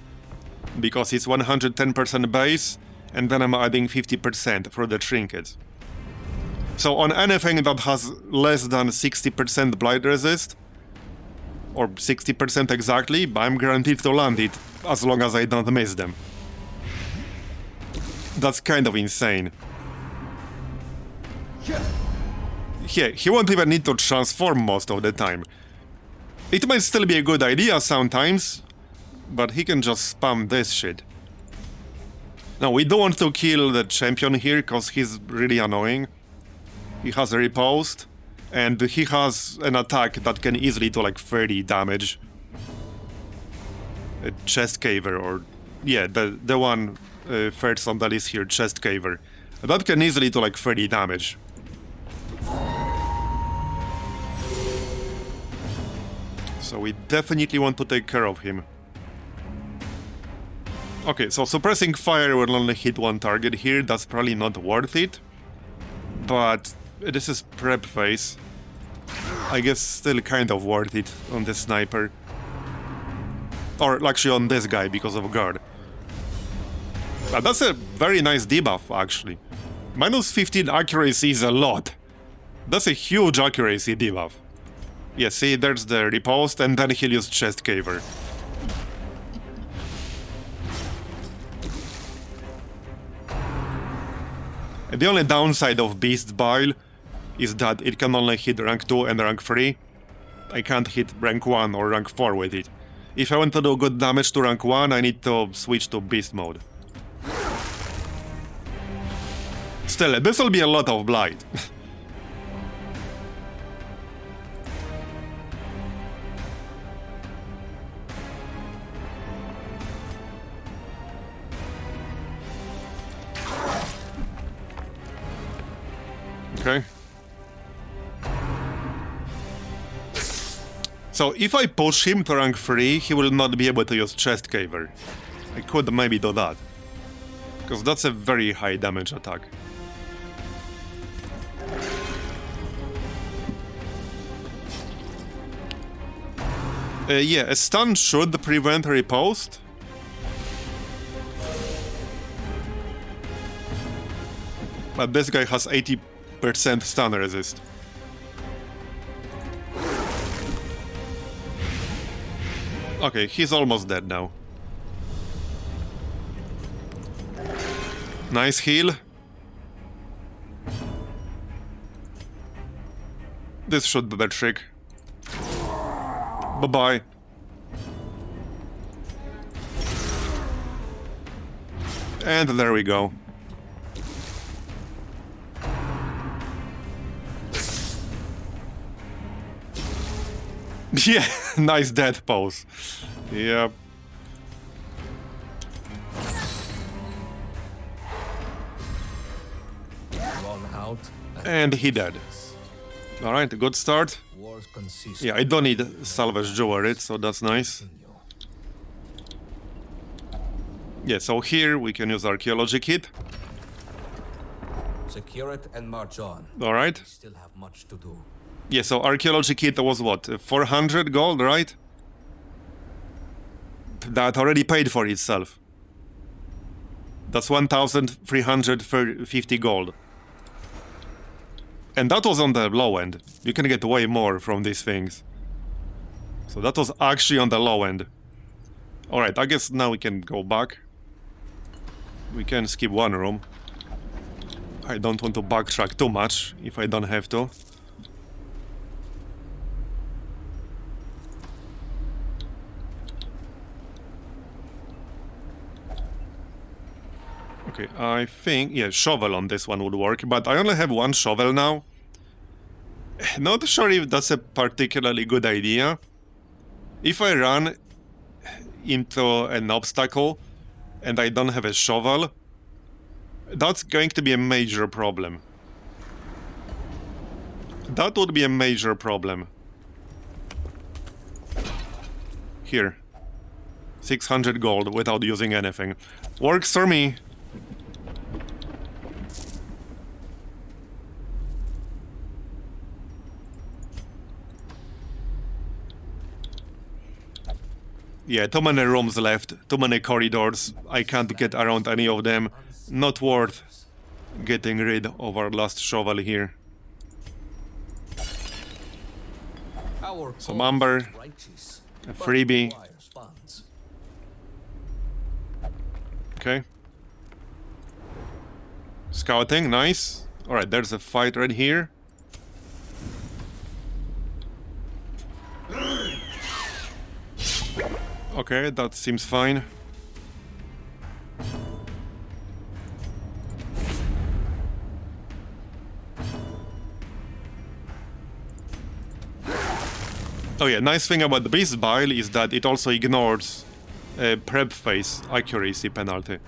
Because it's 110% base, and then I'm adding 50% for the trinkets. So on anything that has less than 60% blight resist, or 60% exactly, I'm guaranteed to land it, as long as I don't miss them. That's kind of insane. Yeah, he won't even need to transform most of the time. It might still be a good idea sometimes, but he can just spam this shit. Now, we don't want to kill the champion here, because he's really annoying. He has a riposte, and he has an attack that can easily do like 30 damage. A chest caver, or... yeah, the one first on the list here, chest caver. That can easily do like 30 damage. So we definitely want to take care of him. Okay, so suppressing fire will only hit 1 target here, that's probably not worth it. But this is prep phase. I guess still kind of worth it on the sniper. Or actually on this guy because of guard. But that's a very nice debuff actually. Minus 15 accuracy is a lot. That's a huge accuracy debuff. Yeah, see, there's the riposte, and then he'll use chest caver. The only downside of Beast's Bile is that it can only hit rank 2 and rank 3. I can't hit rank 1 or rank 4 with it. If I want to do good damage to rank 1, I need to switch to Beast mode. Still, this will be a lot of blight. Okay. So if I push him to rank 3, he will not be able to use chest caver. I could maybe do that. Because that's a very high damage attack. Yeah, a stun should prevent a riposte. But this guy has 80% stun resist. Okay, he's almost dead now. Nice heal. This should do the trick. Bye-bye. And there we go. Yeah, nice death pose. Yep. Out and he dead. Alright, good start. Yeah, I don't need salvage jewelry, so that's nice. Yeah, so here we can use archaeology kit. Secure it and march on. Alright. We still have much to do. Yeah, so archaeology kit was what? 400 gold, right? That already paid for itself. That's 1,350 gold. And that was on the low end. You can get way more from these things. So that was actually on the low end. Alright, I guess now we can go back. We can skip one room. I don't want to backtrack too much if I don't have to. Okay, I think, yeah, shovel on this one would work, but I only have one shovel now. Not sure if that's a particularly good idea. If I run into an obstacle and I don't have a shovel, that's going to be a major problem. That would be a major problem. Here. 600 gold without using anything. Works for me. Yeah, too many rooms left, too many corridors. I can't get around any of them. Not worth getting rid of our last shovel here. Some amber, a freebie. Okay. Scouting, nice. Alright, there's a fight right here. Okay, that seems fine. Oh yeah, nice thing about the Beast Bile is that it also ignores prep phase accuracy penalty.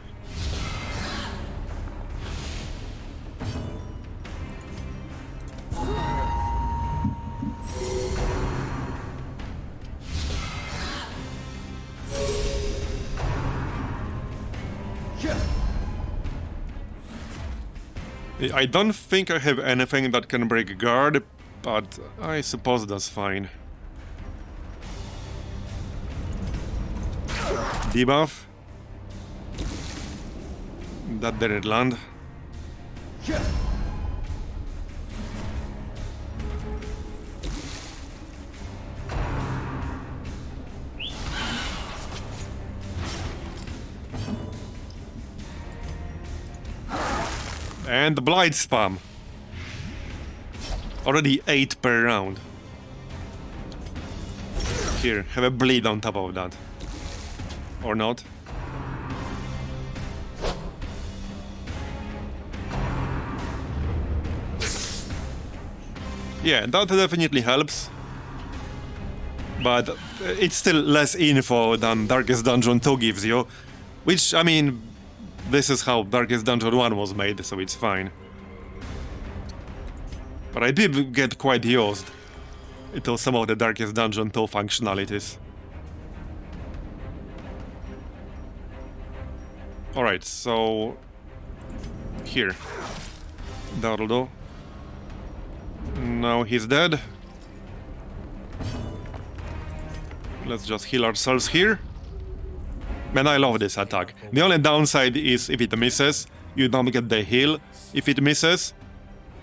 I don't think I have anything that can break guard, but I suppose that's fine. Debuff. That didn't land. And the Blight spam. Already 8 per round. Here, have a bleed on top of that. Or not. Yeah, that definitely helps. But it's still less info than Darkest Dungeon 2 gives you. Which, I mean, this is how Darkest Dungeon 1 was made, so it's fine. But I did get quite used to some of the Darkest Dungeon 2 functionalities. Alright, so... here. That'll do. Now he's dead. Let's just heal ourselves here. Man, I love this attack. The only downside is if it misses, you don't get the heal if it misses.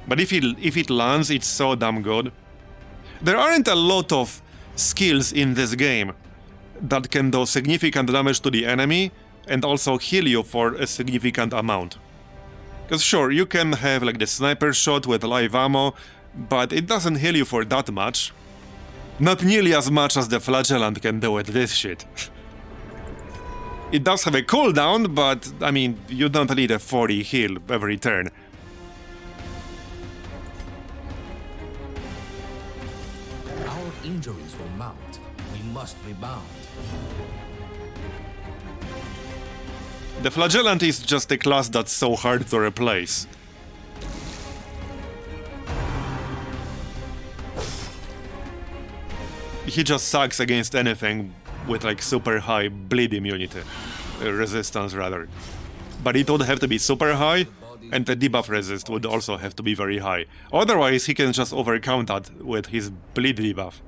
But if it lands, it's so damn good. There aren't a lot of skills in this game that can do significant damage to the enemy and also heal you for a significant amount. Because sure, you can have like the sniper shot with live ammo, but it doesn't heal you for that much. Not nearly as much as the Flagellant can do with this shit. It does have a cooldown, but, I mean, you don't need a 40 heal every turn. Our injuries will mount. We must rebound. The Flagellant is just a class that's so hard to replace. He just sucks against anything with like super high bleed immunity. Resistance rather. But it would have to be super high, And the debuff resist would also have to be very high. Otherwise, he can just overcount that with his bleed debuff.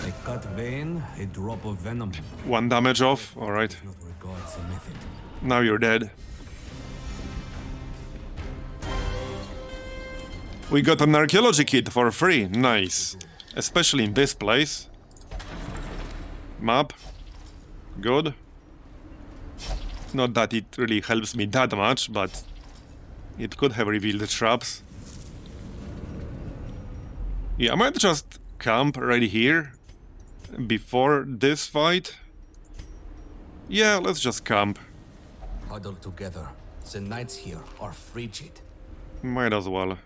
A cut vein, a drop of venom. 1 damage off, alright. Not regards the method. Now you're dead. We got an archaeology kit for free, nice. Especially in this place. Map. Good. Not that it really helps me that much, but it could have revealed the traps. Yeah, I might just camp right here before this fight. Yeah, let's just camp. Huddle together. The knights here are frigid. Might as well.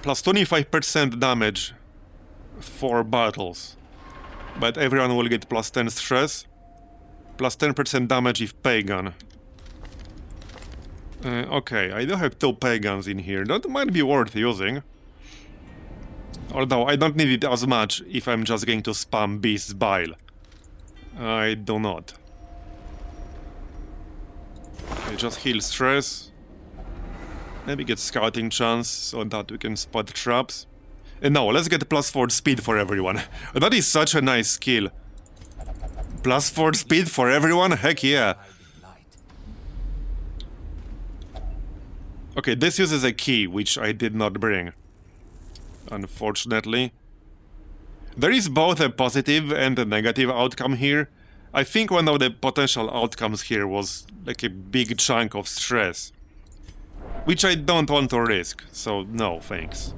Plus 25% damage for battles. But everyone will get plus 10 stress. Plus 10% damage if pagan. Okay, I do have 2 pagans in here. That might be worth using. Although I don't need it as much if I'm just going to spam Beast's Bile. I do not. I just heal stress. Maybe get scouting chance so that we can spot traps. And no, let's get plus 4 speed for everyone. That is such a nice skill. Plus 4 speed for everyone? Heck yeah. Okay, this uses a key, which I did not bring. Unfortunately. There is both a positive and a negative outcome here. I think one of the potential outcomes here was like a big chunk of stress. Which I don't want to risk, so no thanks.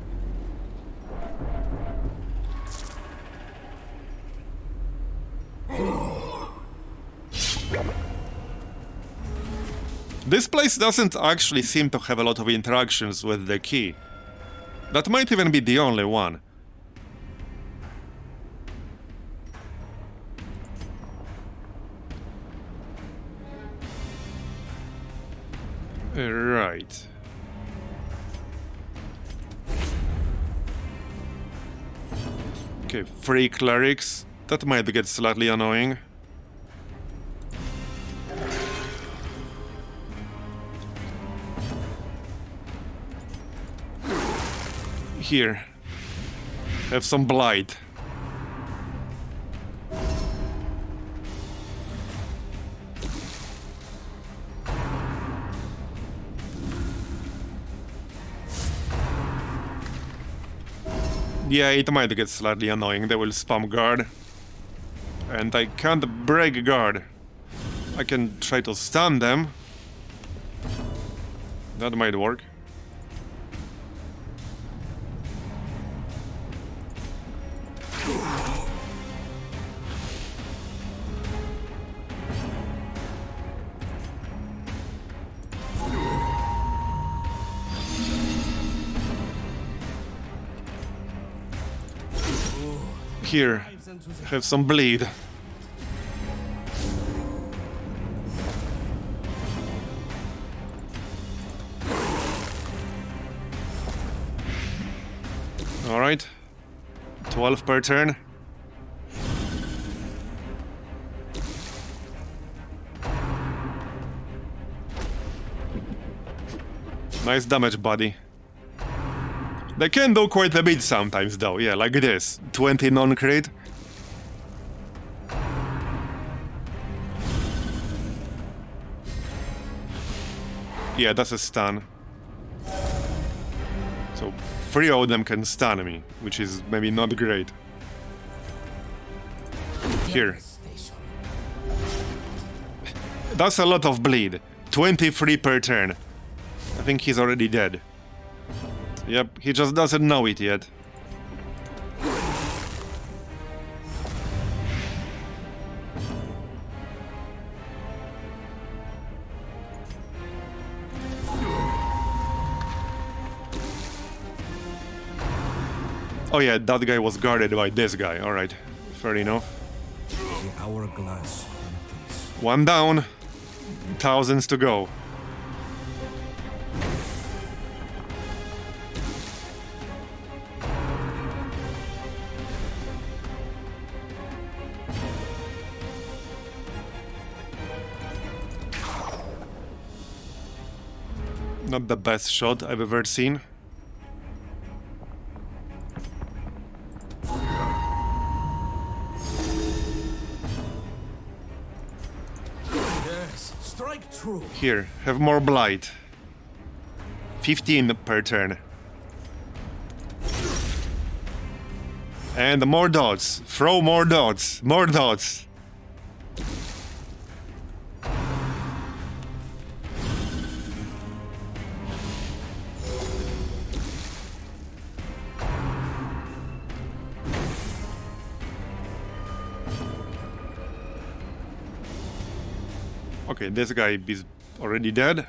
This place doesn't actually seem to have a lot of interactions with the key. That might even be the only one. Right. Okay, 3 clerics. That might get slightly annoying. Here. Have some blight. Yeah, it might get slightly annoying. They will spam guard. And I can't break guard. I can try to stun them. That might work. Here, have some bleed. Alright. 12 per turn. Nice damage, buddy. They can do quite a bit sometimes, though. Yeah, like this. 20 non-crit. Yeah, that's a stun. So, 3 of them can stun me, which is maybe not great. Here. That's a lot of bleed. 23 per turn. I think he's already dead. Yep, he just doesn't know it yet. Oh yeah, that guy was guarded by this guy. Alright, fair enough. The hourglass empties. One down, thousands to go. Not the best shot I've ever seen. Yes, strike true. Here, have more blight. 15 per turn. And more dots. Throw more dots. More dots. Okay, this guy is already dead.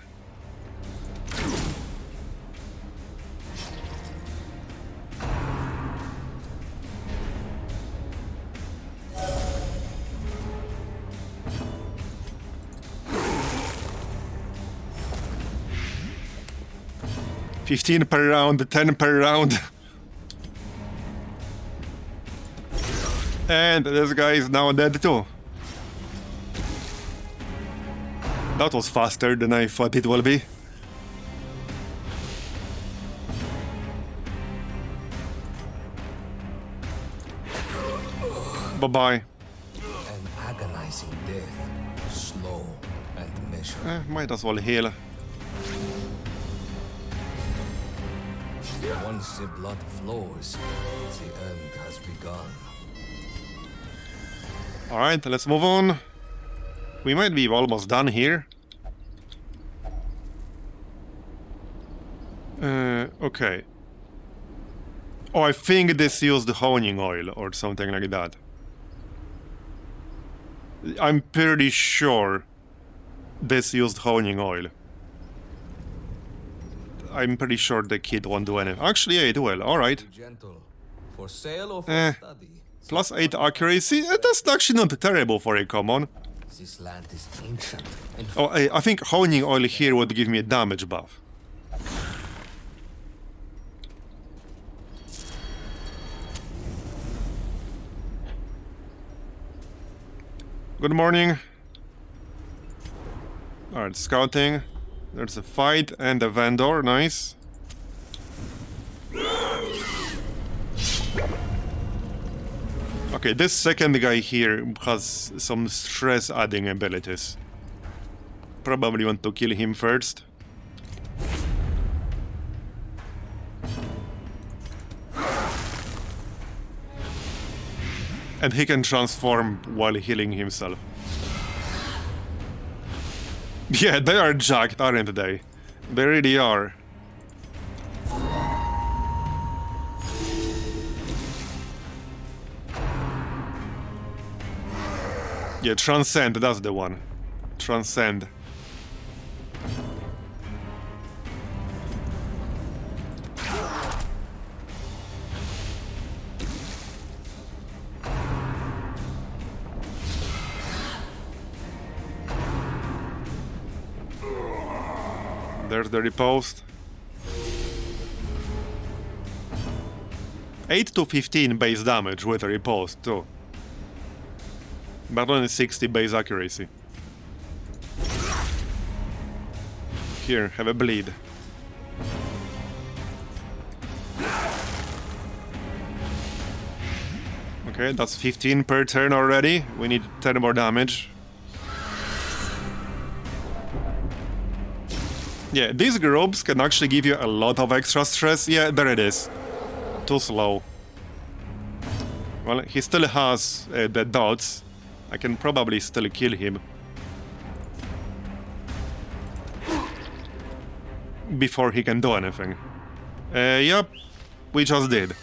$15 per round, $10 per round. And this guy is now dead too. That was faster than I thought it will be. Bye-bye. An agonizing death, slow and measured. Might as well heal. Once the blood flows, the end has begun. Alright, let's move on. We might be almost done here. Okay. Oh, I think this used honing oil or something like that. I'm pretty sure this used honing oil. I'm pretty sure the kid won't do anything. Actually, yeah, it will. Alright. Gentle. For sale or for study? Plus 8 accuracy? That's actually not terrible for a common. This land is ancient and Oh, I think honing oil here would give me a damage buff. Good morning. Alright, scouting. There's a fight and a vendor, nice. Okay, this second guy here has some stress adding abilities. Probably want to kill him first. And he can transform while healing himself. Yeah, they are jacked, aren't they? They really are. Yeah, Transcend, that's the one. Transcend. There's the riposte. 8 to 15 base damage with a riposte too. But only 60 base accuracy. Here, have a bleed. Okay, that's 15 per turn already. We need 10 more damage. Yeah, these groups can actually give you a lot of extra stress. Yeah, there it is. Too slow. Well, he still has the dots. I can probably still kill him. Before he can do anything. Yep, we just did.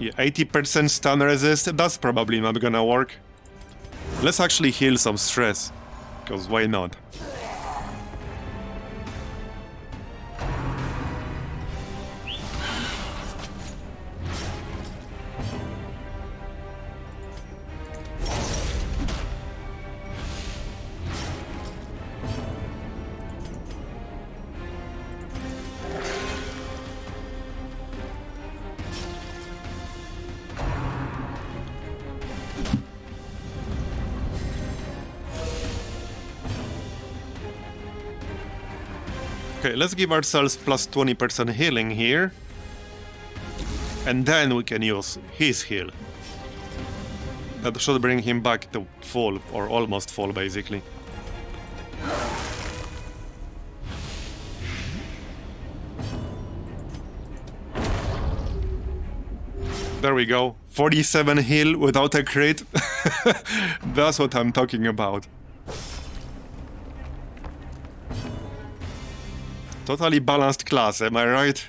Yeah, 80% stun resist, that's probably not gonna work. Let's actually heal some stress, because why not? Okay, let's give ourselves plus 20% healing here. And then we can use his heal. That should bring him back to full, or almost full, basically. There we go. 47 heal without a crit. That's what I'm talking about. Totally balanced class, am I right?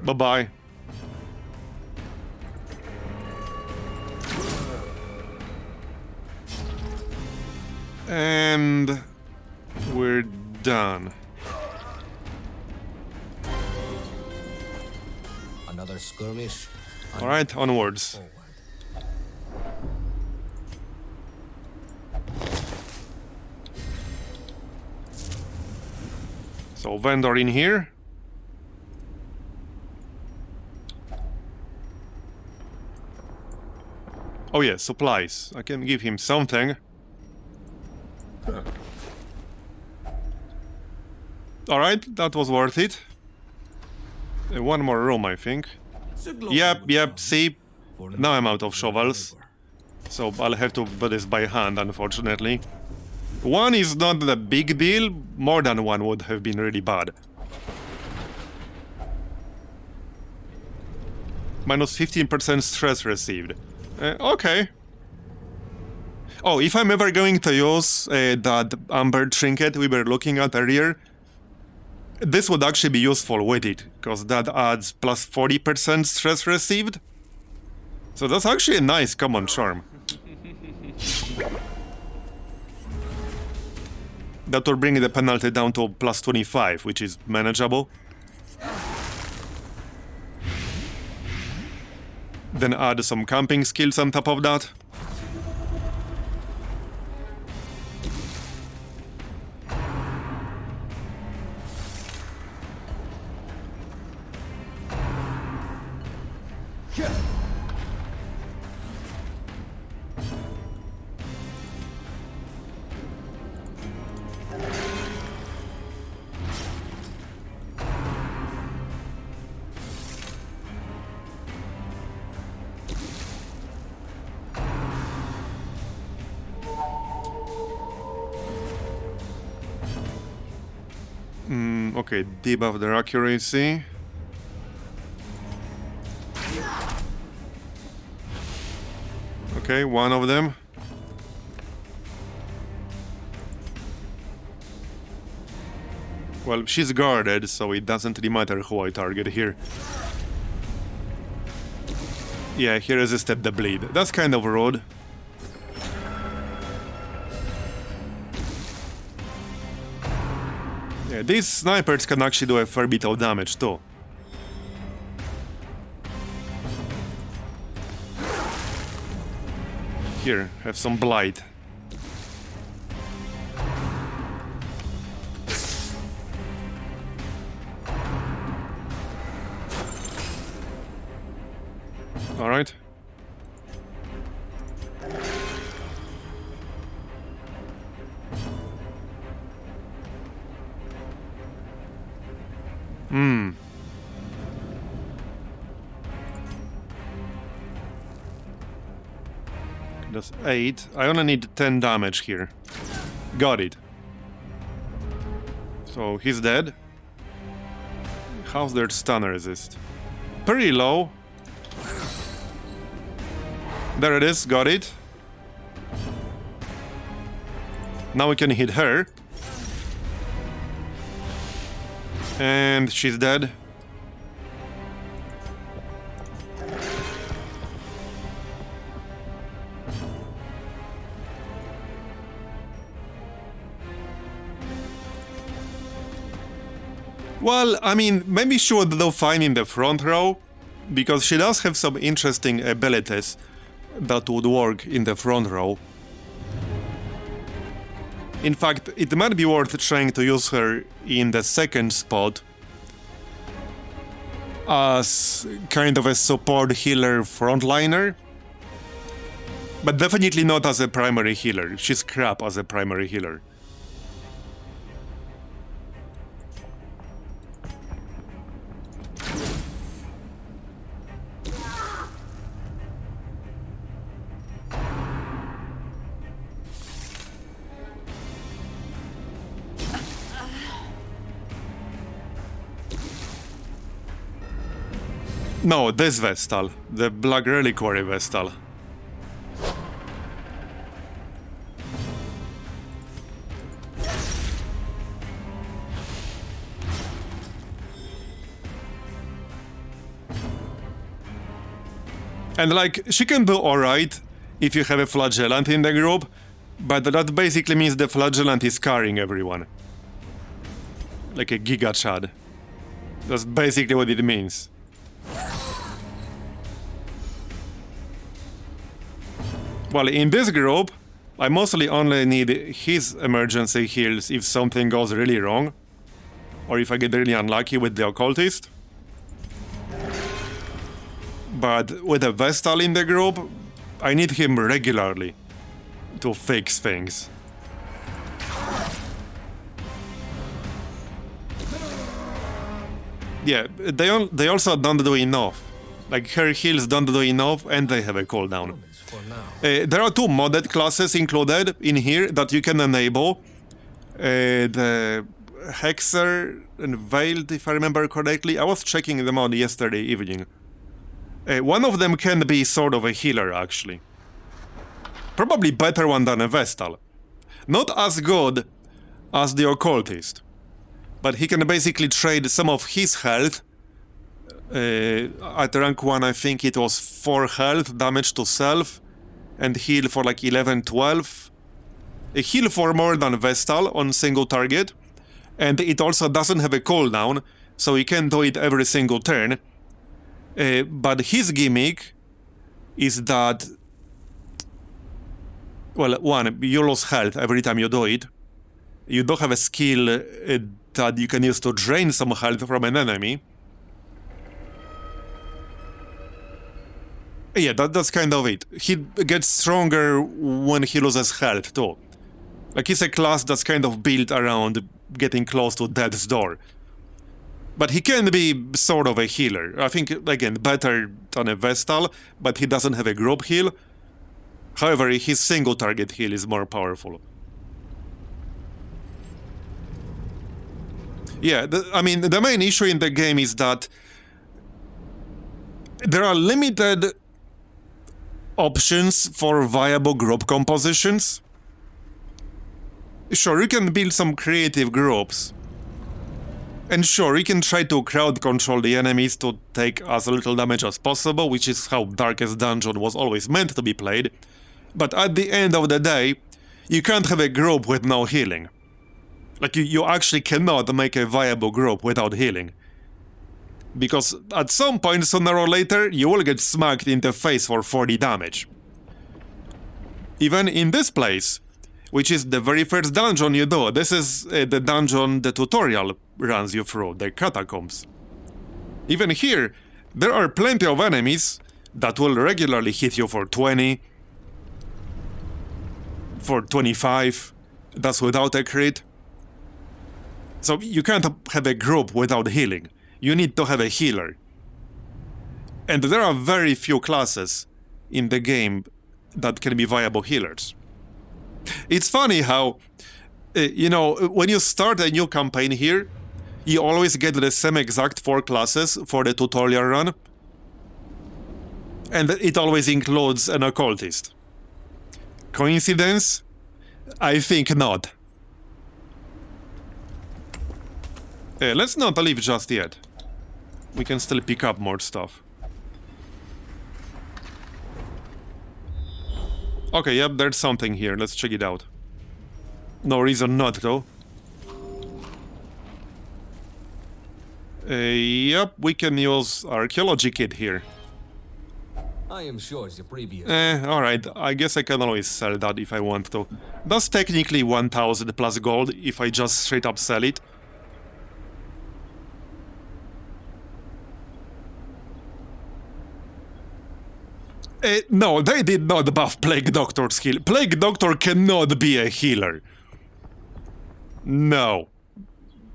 Bye-bye. And we're done. Another skirmish. Alright, onwards. Forward. So, vendor in here. Oh yeah, supplies. I can give him something. Alright, that was worth it. One more room, I think. Yep, see? Now I'm out of shovels. So I'll have to do this by hand, unfortunately. One is not the big deal, more than one would have been really bad. Minus 15% stress received. Okay. Oh, if I'm ever going to use that amber trinket we were looking at earlier, this would actually be useful with it, because that adds plus 40% stress received. So that's actually a nice common charm. That will bring the penalty down to plus 25, which is manageable. Then add some camping skills on top of that. Okay, debuff their accuracy. Okay, one of them. Well, she's guarded, so it doesn't really matter who I target here. Yeah, he resisted the bleed. That's kind of rude. Yeah, these snipers can actually do a fair bit of damage too. Here, have some blight. All right. That's 8. I only need 10 damage here. Got it. So he's dead. How's their stun resist? Pretty low. There it is, got it. Now we can hit her. And she's dead. Well, I mean, maybe she would do fine in the front row, because she does have some interesting abilities that would work in the front row. In fact, it might be worth trying to use her in the second spot as kind of a support healer frontliner, but definitely not as a primary healer. She's crap as a primary healer. No, this Vestal. The Black Reliquary Vestal. And like, she can do alright if you have a Flagellant in the group, but that basically means the Flagellant is carrying everyone. Like a Gigacut. That's basically what it means. Well, in this group, I mostly only need his emergency heals if something goes really wrong, or if I get really unlucky with the Occultist. But with a Vestal in the group, I need him regularly to fix things. Yeah, they also don't do enough. Like, her heals don't do enough, and they have a cooldown. There are two modded classes included in here that you can enable. The Hexer and Veiled, if I remember correctly. I was checking them out yesterday evening. One of them can be sort of a healer, actually. Probably better one than a Vestal. Not as good as the Occultist. But he can basically trade some of his health. At rank 1, I think it was 4 health, damage to self, and heal for like 11, 12. Heal for more than Vestal on single target. And it also doesn't have a cooldown, so you can do it every single turn. But his gimmick is that, well, one, you lose health every time you do it. You do have a skill that you can use to drain some health from an enemy. Yeah, that's kind of it. He gets stronger when he loses health, too. Like, he's a class that's kind of built around getting close to death's door. But he can be sort of a healer. I think, again, better than a Vestal, but he doesn't have a group heal. However, his single target heal is more powerful. Yeah, I mean, the main issue in the game is that there are limited options for viable group compositions. Sure, you can build some creative groups. And sure, you can try to crowd control the enemies to take as little damage as possible, which is how Darkest Dungeon was always meant to be played. But at the end of the day, you can't have a group with no healing. Like, you actually cannot make a viable group without healing. Because at some point, sooner or later, you will get smacked in the face for 40 damage. Even in this place, which is the very first dungeon you do. This is the dungeon the tutorial runs you through, the Catacombs. Even here, there are plenty of enemies that will regularly hit you for 20, for 25, that's without a crit. So you can't have a group without healing. You need to have a healer. And there are very few classes in the game that can be viable healers. It's funny how, you know, when you start a new campaign here, you always get the same exact 4 classes for the tutorial run. And it always includes an occultist. Coincidence? I think not. Let's not leave just yet. We can still pick up more stuff. Okay, yep, there's something here. Let's check it out. No reason not, though. Yep, we can use Archaeology Kit here. I am sure the previous. Alright, I guess I can always sell that if I want to. That's technically 1000 plus gold if I just straight up sell it. No, they did not buff Plague Doctor's heal. Plague Doctor cannot be a healer. No.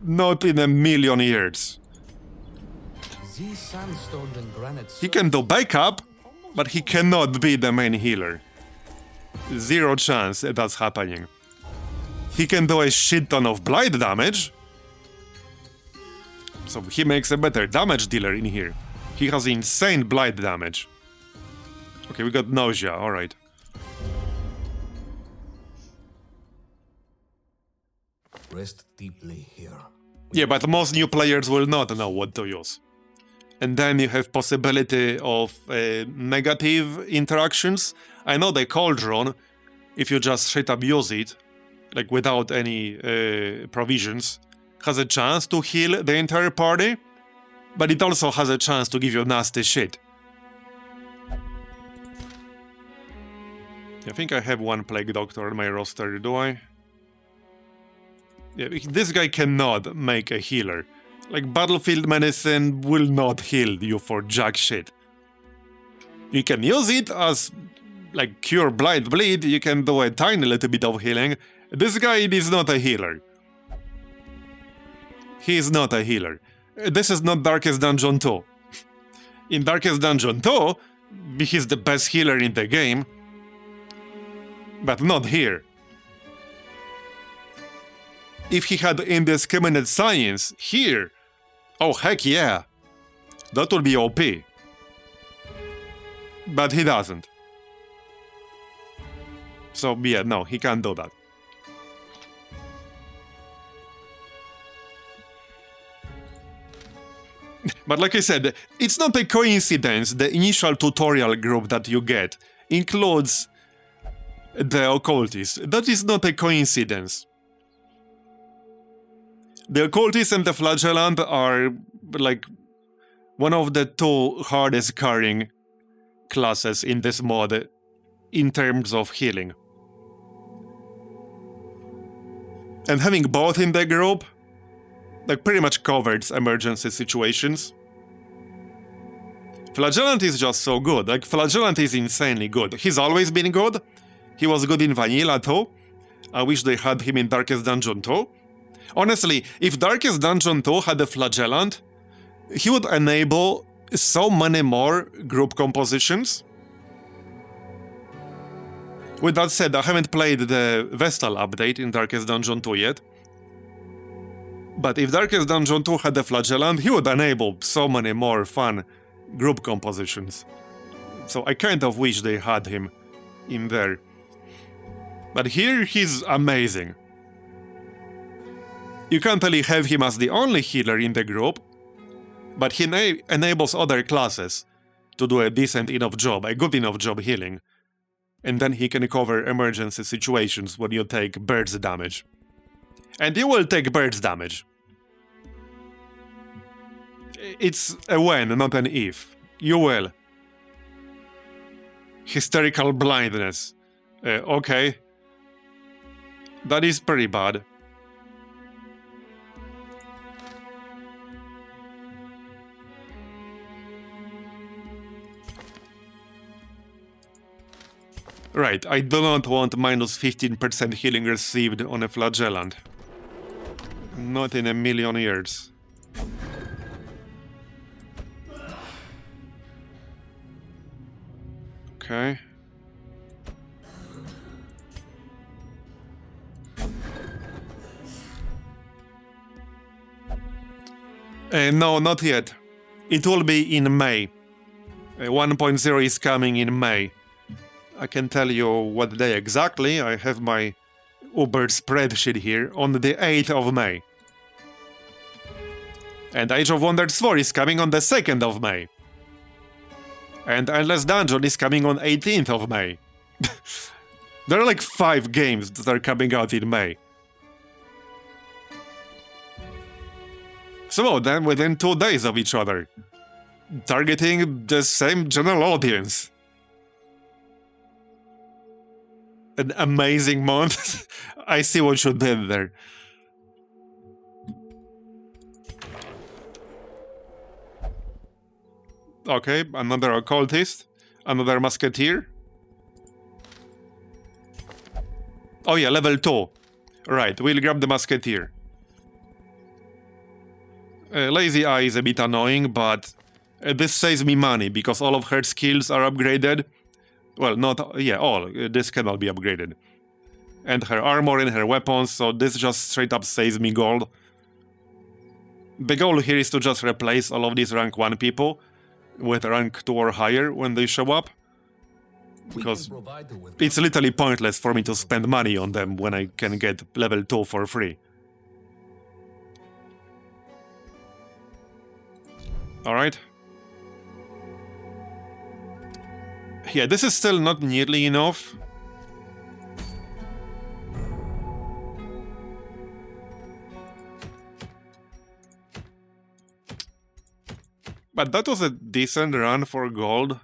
Not in a million years. These sandstone and granite. He can do backup, but he cannot be the main healer. Zero chance that that's happening. He can do a shit ton of blight damage. So he makes a better damage dealer in here. He has insane blight damage. Okay, we got nausea, alright. Rest deeply here. Yeah, but most new players will not know what to use. And then you have possibility of negative interactions. I know the Cauldron, if you just straight up use it, like without any provisions, has a chance to heal the entire party, but it also has a chance to give you nasty shit. I think I have one Plague Doctor on my roster, do I? Yeah, this guy cannot make a healer. Like, Battlefield Medicine will not heal you for jack shit. You can use it as, like, cure Blight Bleed, you can do a tiny little bit of healing. This guy is not a healer. He is not a healer. This is not Darkest Dungeon 2. In Darkest Dungeon 2, he's the best healer in the game, but not here. If he had indiscriminate science here, oh heck yeah, that would be OP. But he doesn't. So yeah, no, he can't do that. But like I said, it's not a coincidence the initial tutorial group that you get includes the occultists. That is not a coincidence. The occultist and the flagellant are like one of the two hardest carrying classes in this mod in terms of healing. And having both in the group like pretty much covers emergency situations. Flagellant is just so good. Like, Flagellant is insanely good. He's always been good. He was good in Vanilla too. I wish they had him in Darkest Dungeon 2. Honestly, if Darkest Dungeon 2 had a Flagellant, he would enable so many more group compositions. With that said, I haven't played the Vestal update in Darkest Dungeon 2 yet. But if Darkest Dungeon 2 had a Flagellant, he would enable so many more fun group compositions. So I kind of wish they had him in there. But here he's amazing. You can't really have him as the only healer in the group, but he enables other classes to do a decent enough job, a good enough job healing. And then he can cover emergency situations when you take burst damage. And you will take burst damage. It's a when, not an if. You will. Hysterical blindness. Okay. That is pretty bad. Right, I do not want minus 15% healing received on a Flagellant. Not in a million years. Okay. No, not yet. It will be in May. 1.0 is coming in May. I can tell you what day exactly. I have my Uber spreadsheet here on the 8th of May. And Age of Wonders 4 is coming on the 2nd of May. And Endless Dungeon is coming on 18th of May. There are like 5 games that are coming out in May. Some of them within 2 days of each other, targeting the same general audience. An amazing month. I see what you did there. Okay, another occultist, another musketeer. Oh yeah, level 2. Right, we'll grab the musketeer. Lazy Eye is a bit annoying, but this saves me money because all of her skills are upgraded. Well, not... yeah, all. This cannot be upgraded. And her armor and her weapons, so this just straight up saves me gold. The goal here is to just replace all of these rank 1 people with rank 2 or higher when they show up. Because it's literally pointless for me to spend money on them when I can get level 2 for free. Alright. Yeah, this is still not nearly enough. But that was a decent run for gold.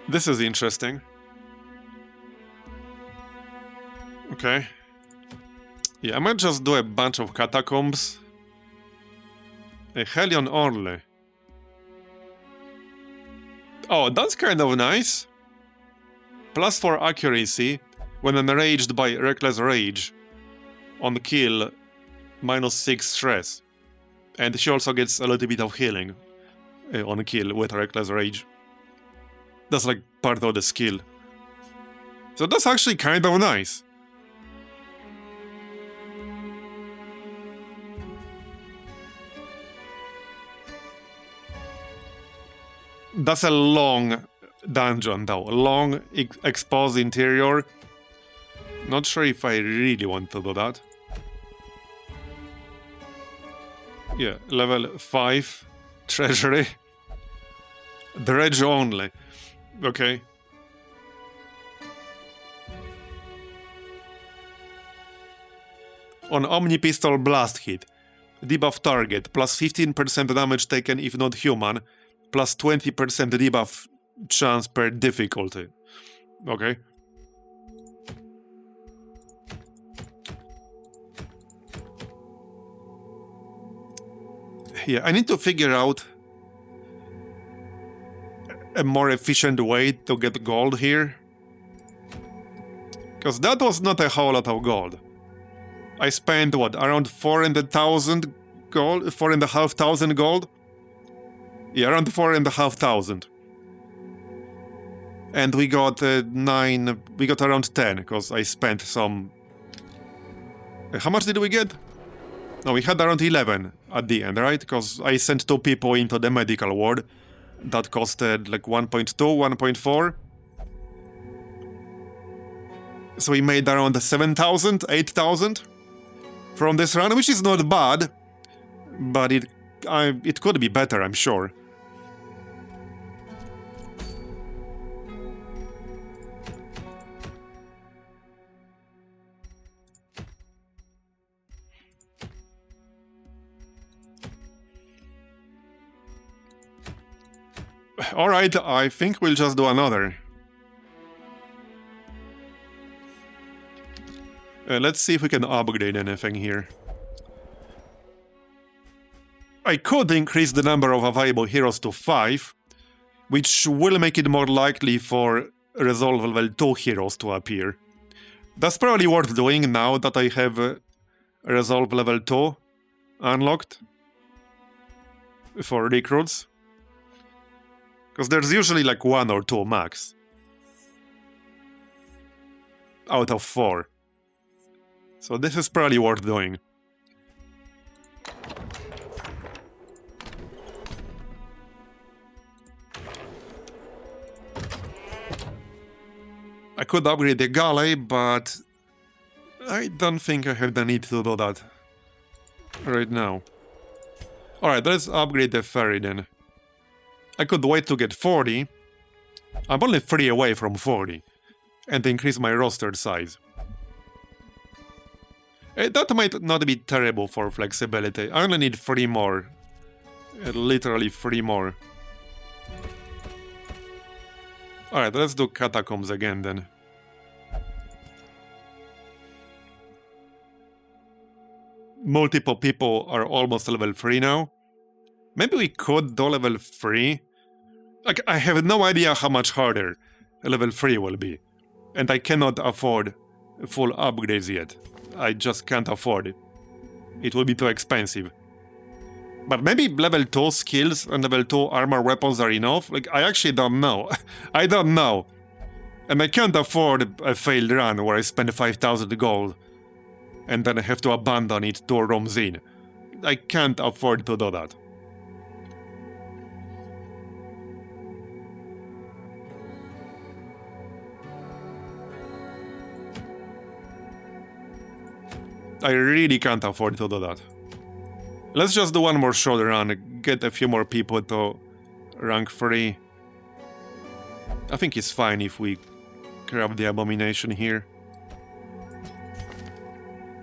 This is interesting. Okay. Yeah, I might just do a bunch of catacombs. A Hellion only. Oh, that's kind of nice. +4 accuracy when enraged by Reckless Rage. On kill, -6 stress. And she also gets a little bit of healing on kill with Reckless Rage. That's like part of the skill. So that's actually kind of nice. That's a long dungeon though. Long, exposed interior. Not sure if I really want to do that. Yeah, level 5. Treasury. Dredge only. Okay. On Omni Pistol Blast hit. Debuff target. +15% damage taken if not human. +20% debuff chance per difficulty. Okay. Yeah, I need to figure out a more efficient way to get gold here. Because that was not a whole lot of gold. I spent, what, around 4,000 gold? 4,500 gold? Yeah, around 4,500. And we got 9... we got around 10, because I spent some... How much did we get? No, we had around 11 at the end, right? Because I sent 2 people into the medical ward. That costed like 1.2, 1.4. So we made around 7,000, 8,000 from this run, which is not bad, but it could be better, I'm sure. Alright, I think we'll just do another. Let's see if we can upgrade anything here. I could increase the number of available heroes to 5, which will make it more likely for Resolve level 2 heroes to appear. That's probably worth doing now that I have Resolve level 2 unlocked for recruits. Because there's usually like 1 or 2 max. Out of 4. So this is probably worth doing. I could upgrade the galley, but I don't think I have the need to do that right now. Alright, let's upgrade the ferry then. I could wait to get 40. I'm only 3 away from 40. And increase my roster size. That might not be terrible for flexibility. I only need 3 more. Literally 3 more. Alright, let's do Catacombs again then. Multiple people are almost level 3 now. Maybe we could do level 3. Like, I have no idea how much harder level 3 will be. And I cannot afford full upgrades yet. I just can't afford it. It will be too expensive. But maybe level 2 skills and level 2 armor weapons are enough? Like, I actually don't know. I don't know. And I can't afford a failed run where I spend 5,000 gold and then I have to abandon it to rooms in. I can't afford to do that. I really can't afford to do that. Let's just do one more short run, get a few more people to rank 3. I think it's fine if we grab the abomination here.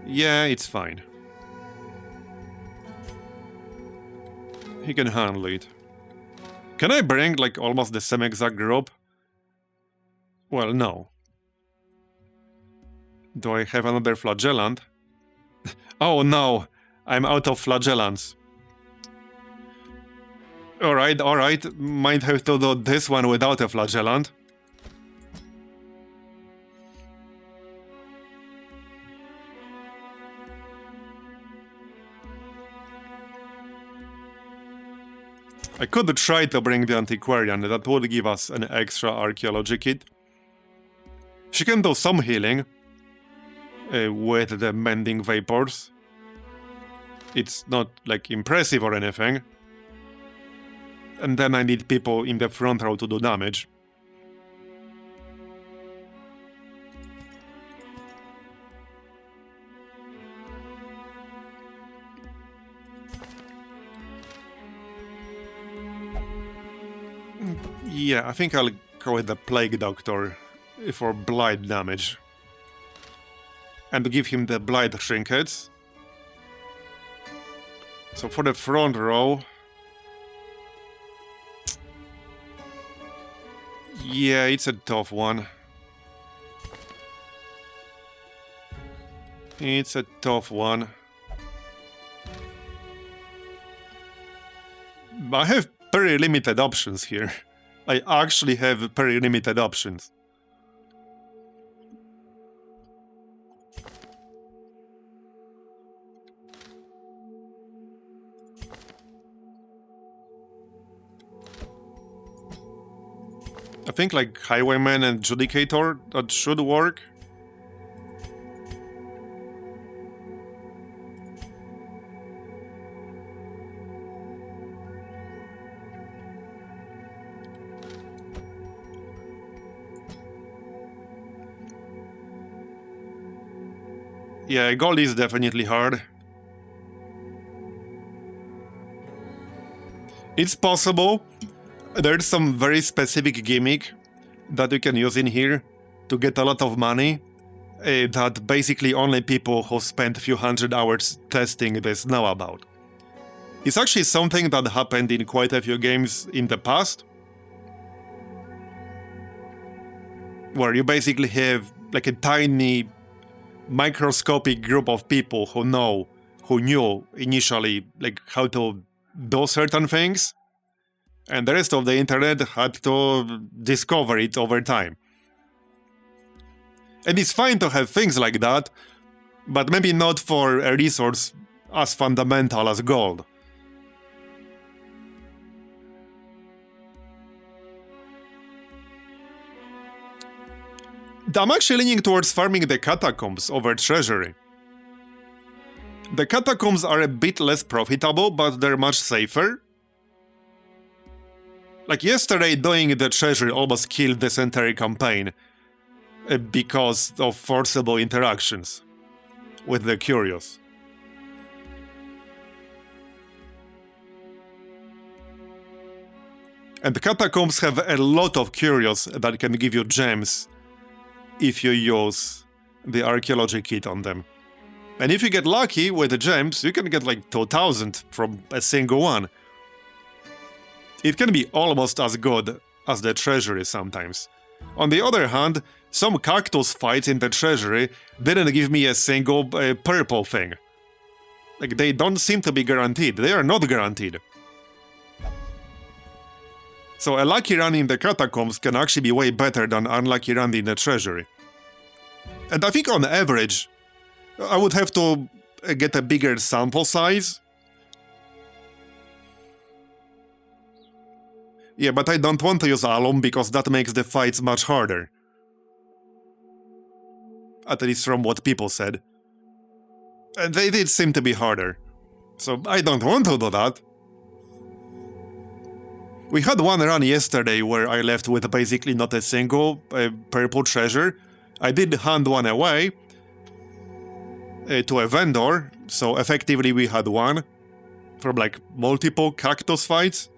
Yeah, it's fine. He can handle it. Can I bring like almost the same exact group? Well, no. Do I have another flagellant? Oh no, I'm out of flagellants. Alright, might have to do this one without a flagellant. I could try to bring the Antiquarian, that would give us an extra archaeology kit. She can do some healing with the mending vapors. It's not like impressive or anything. And then I need people in the front row to do damage. Yeah, I think I'll go with the Plague Doctor for blight damage. And give him the blight trinkets. So for the front row... Yeah, it's a tough one. It's a tough one. I have very limited options here. I actually have very limited options. I think like Highwayman and Judicator, that should work. Yeah, gold is definitely hard. It's possible. There's some very specific gimmick that you can use in here to get a lot of money that basically only people who spent a few hundred hours testing this know about. It's actually something that happened in quite a few games in the past, where you basically have like a tiny microscopic group of people who knew initially like how to do certain things. And the rest of the internet had to discover it over time. And it's fine to have things like that, but maybe not for a resource as fundamental as gold. I'm actually leaning towards farming the Catacombs over Treasury. The Catacombs are a bit less profitable, but they're much safer. Like yesterday, doing the Treasury almost killed this entire campaign because of forcible interactions with the curious. And the Catacombs have a lot of curios that can give you gems if you use the archaeology kit on them. And if you get lucky with the gems, you can get like 2000 from a single one. It can be almost as good as the Treasury sometimes. On the other hand, some cactus fights in the Treasury didn't give me a single purple thing. Like, they don't seem to be guaranteed. They are not guaranteed. So a lucky run in the Catacombs can actually be way better than unlucky run in the Treasury. And I think on average, I would have to get a bigger sample size. Yeah, but I don't want to use alum because that makes the fights much harder. At least from what people said. And they did seem to be harder. So I don't want to do that. We had one run yesterday where I left with basically not a single purple treasure. I did hand one away to a vendor, so effectively we had one from like multiple cactus fights.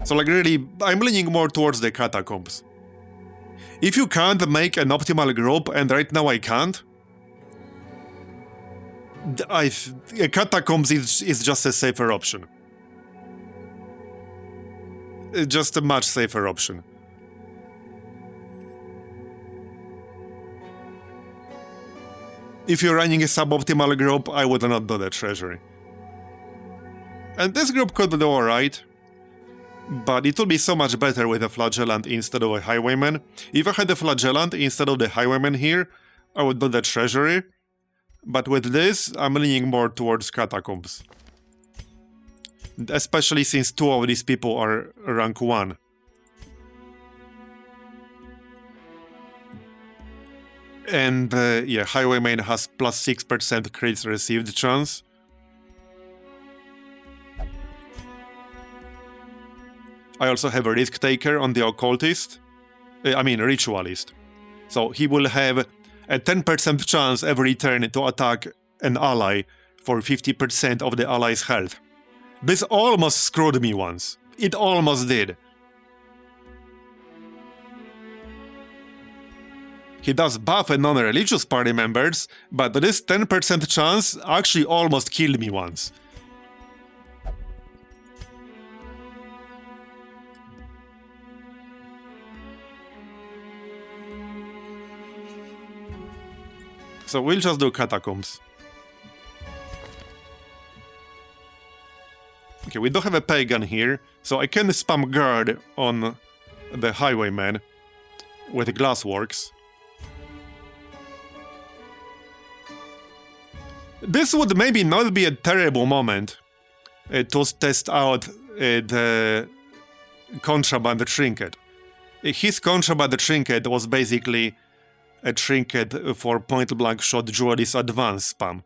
So like really, I'm leaning more towards the Catacombs. If you can't make an optimal group, and right now I can't, Catacombs is just a safer option. It's just a much safer option. If you're running a suboptimal group, I would not do the Treasury. And this group could do alright, but it would be so much better with a Flagellant instead of a Highwayman. If I had a Flagellant instead of the Highwayman here, I would do the Treasury. But with this, I'm leaning more towards Catacombs. Especially since two of these people are rank 1. And yeah, Highwayman has plus 6% crits received chance. I also have a Risk Taker on the Occultist. Ritualist. So he will have a 10% chance every turn to attack an ally for 50% of the ally's health. This almost screwed me once. It almost did. He does buff a non-religious party members, but this 10% chance actually almost killed me once. So we'll just do Catacombs. Okay, we don't have a pagan here, so I can spam guard on the Highwayman with Glassworks. This would maybe not be a terrible moment to test out the Contraband Trinket. His Contraband Trinket was basically a trinket for point-blank shot Duelist advance spam.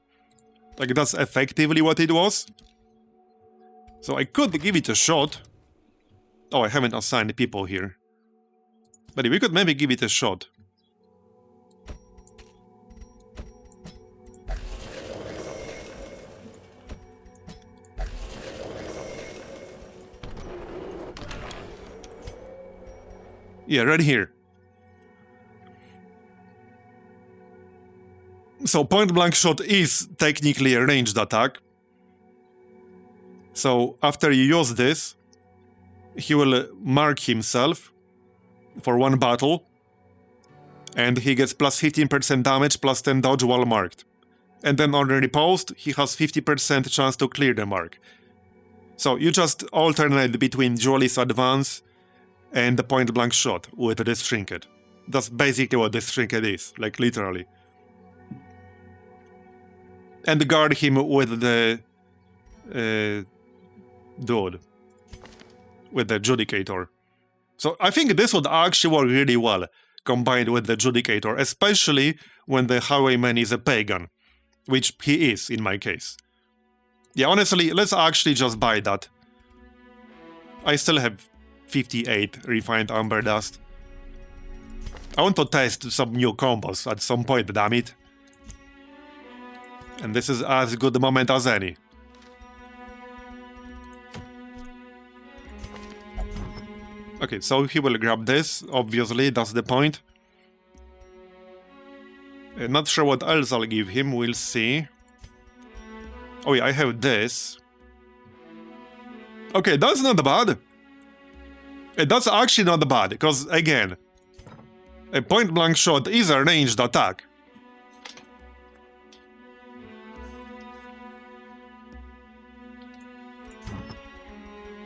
Like, that's effectively what it was. So I could give it a shot. Oh, I haven't assigned people here. But we could maybe give it a shot. Yeah, right here. So point-blank shot is technically a ranged attack. So after you use this, he will mark himself for one battle, and he gets plus 15% damage, plus 10 dodge while marked. And then on the riposte, he has 50% chance to clear the mark. So you just alternate between Duelist Advance and the point-blank shot with this trinket. That's basically what this trinket is, like literally. And guard him with the dude, with the Judicator. So I think this would actually work really well combined with the Judicator, especially when the Highwayman is a pagan, which he is in my case. Yeah, honestly, let's actually just buy that. I still have 58 refined Amber Dust. I want to test some new combos at some point, damn it. And this is as good a moment as any. Okay, so he will grab this, obviously, that's the point. Not sure what else I'll give him, we'll see. Oh yeah, I have this. Okay, that's not bad. That's actually not bad, because again, a point-blank shot is a ranged attack.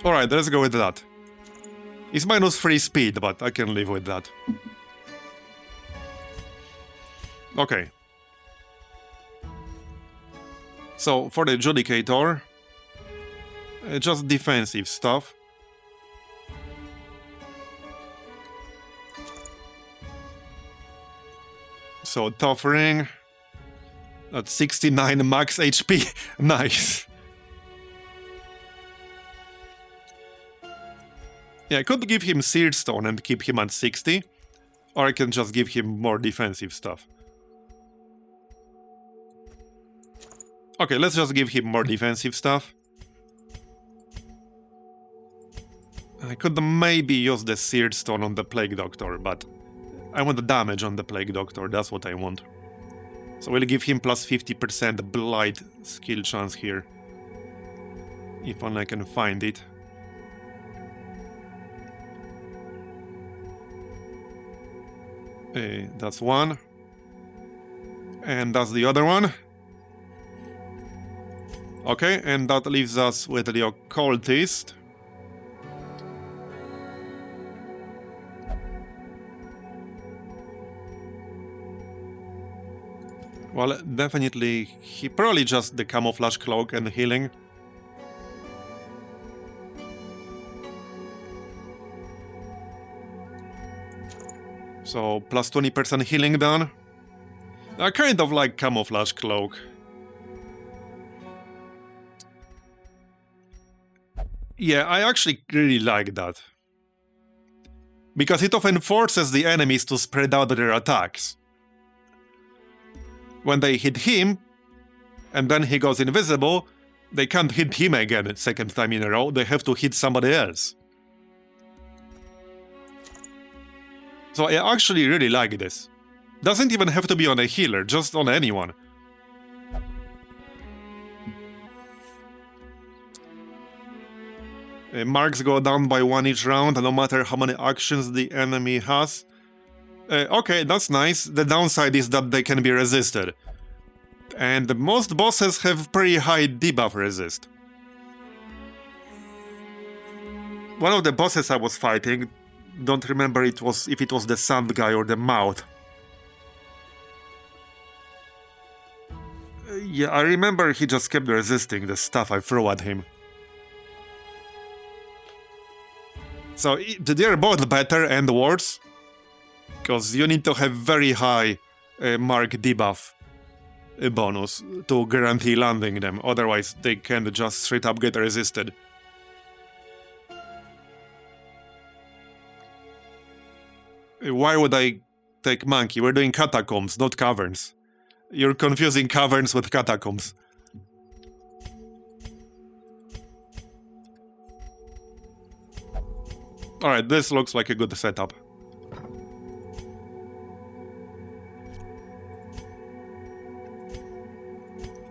Alright, let's go with that. It's -3 speed, but I can live with that. Okay. So, for the Judicator, just defensive stuff. So, Tough Ring. That's 69 max HP. Nice. Yeah, I could give him Seared Stone and keep him at 60. Or I can just give him more defensive stuff. Okay, let's just give him more defensive stuff. I could maybe use the Seared Stone on the Plague Doctor, but I want the damage on the Plague Doctor, that's what I want. So we'll give him plus 50% Blight skill chance here. If only I can find it. That's one. And that's the other one. Okay, and that leaves us with the Occultist. Well, definitely, he probably just the Camouflage Cloak and healing. So, plus 20% healing done. I kind of like Camouflage Cloak. Yeah, I actually really like that. Because it often forces the enemies to spread out their attacks. When they hit him, and then he goes invisible, they can't hit him again second time in a row, they have to hit somebody else. So I actually really like this. Doesn't even have to be on a healer, just on anyone. Marks go down by 1 each round, no matter how many actions the enemy has. Okay, that's nice. The downside is that they can be resisted. And most bosses have pretty high debuff resist. One of the bosses I was fighting, don't remember if it was the sand guy or the mouth. Yeah, I remember he just kept resisting the stuff I threw at him. So they're both better and worse. Because you need to have very high mark debuff bonus to guarantee landing them, otherwise they can just straight up get resisted. Why would I take Monkey? We're doing Catacombs, not Caverns. You're confusing Caverns with Catacombs. Alright, this looks like a good setup.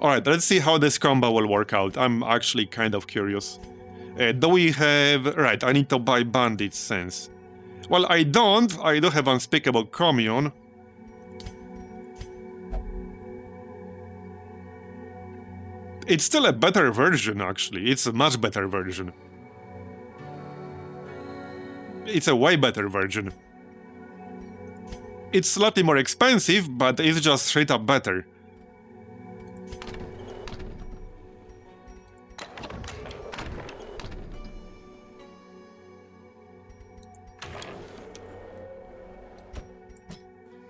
Alright, let's see how this combo will work out. I'm actually kind of curious. Do we have... Right, I need to buy Bandit Sense. Well, I don't. I do have Unspeakable Commune. It's still a better version, actually. It's a much better version. It's a way better version. It's slightly more expensive, but it's just straight up better.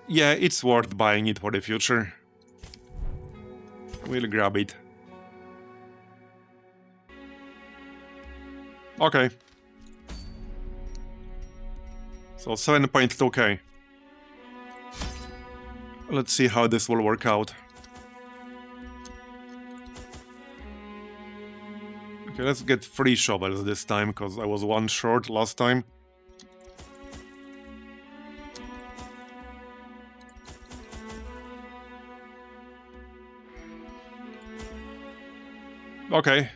Yeah, it's worth buying it for the future. We'll grab it. Okay. So 7.2k. Let's see how this will work out. Okay, let's get 3 shovels this time, because I was 1 short last time. Okay.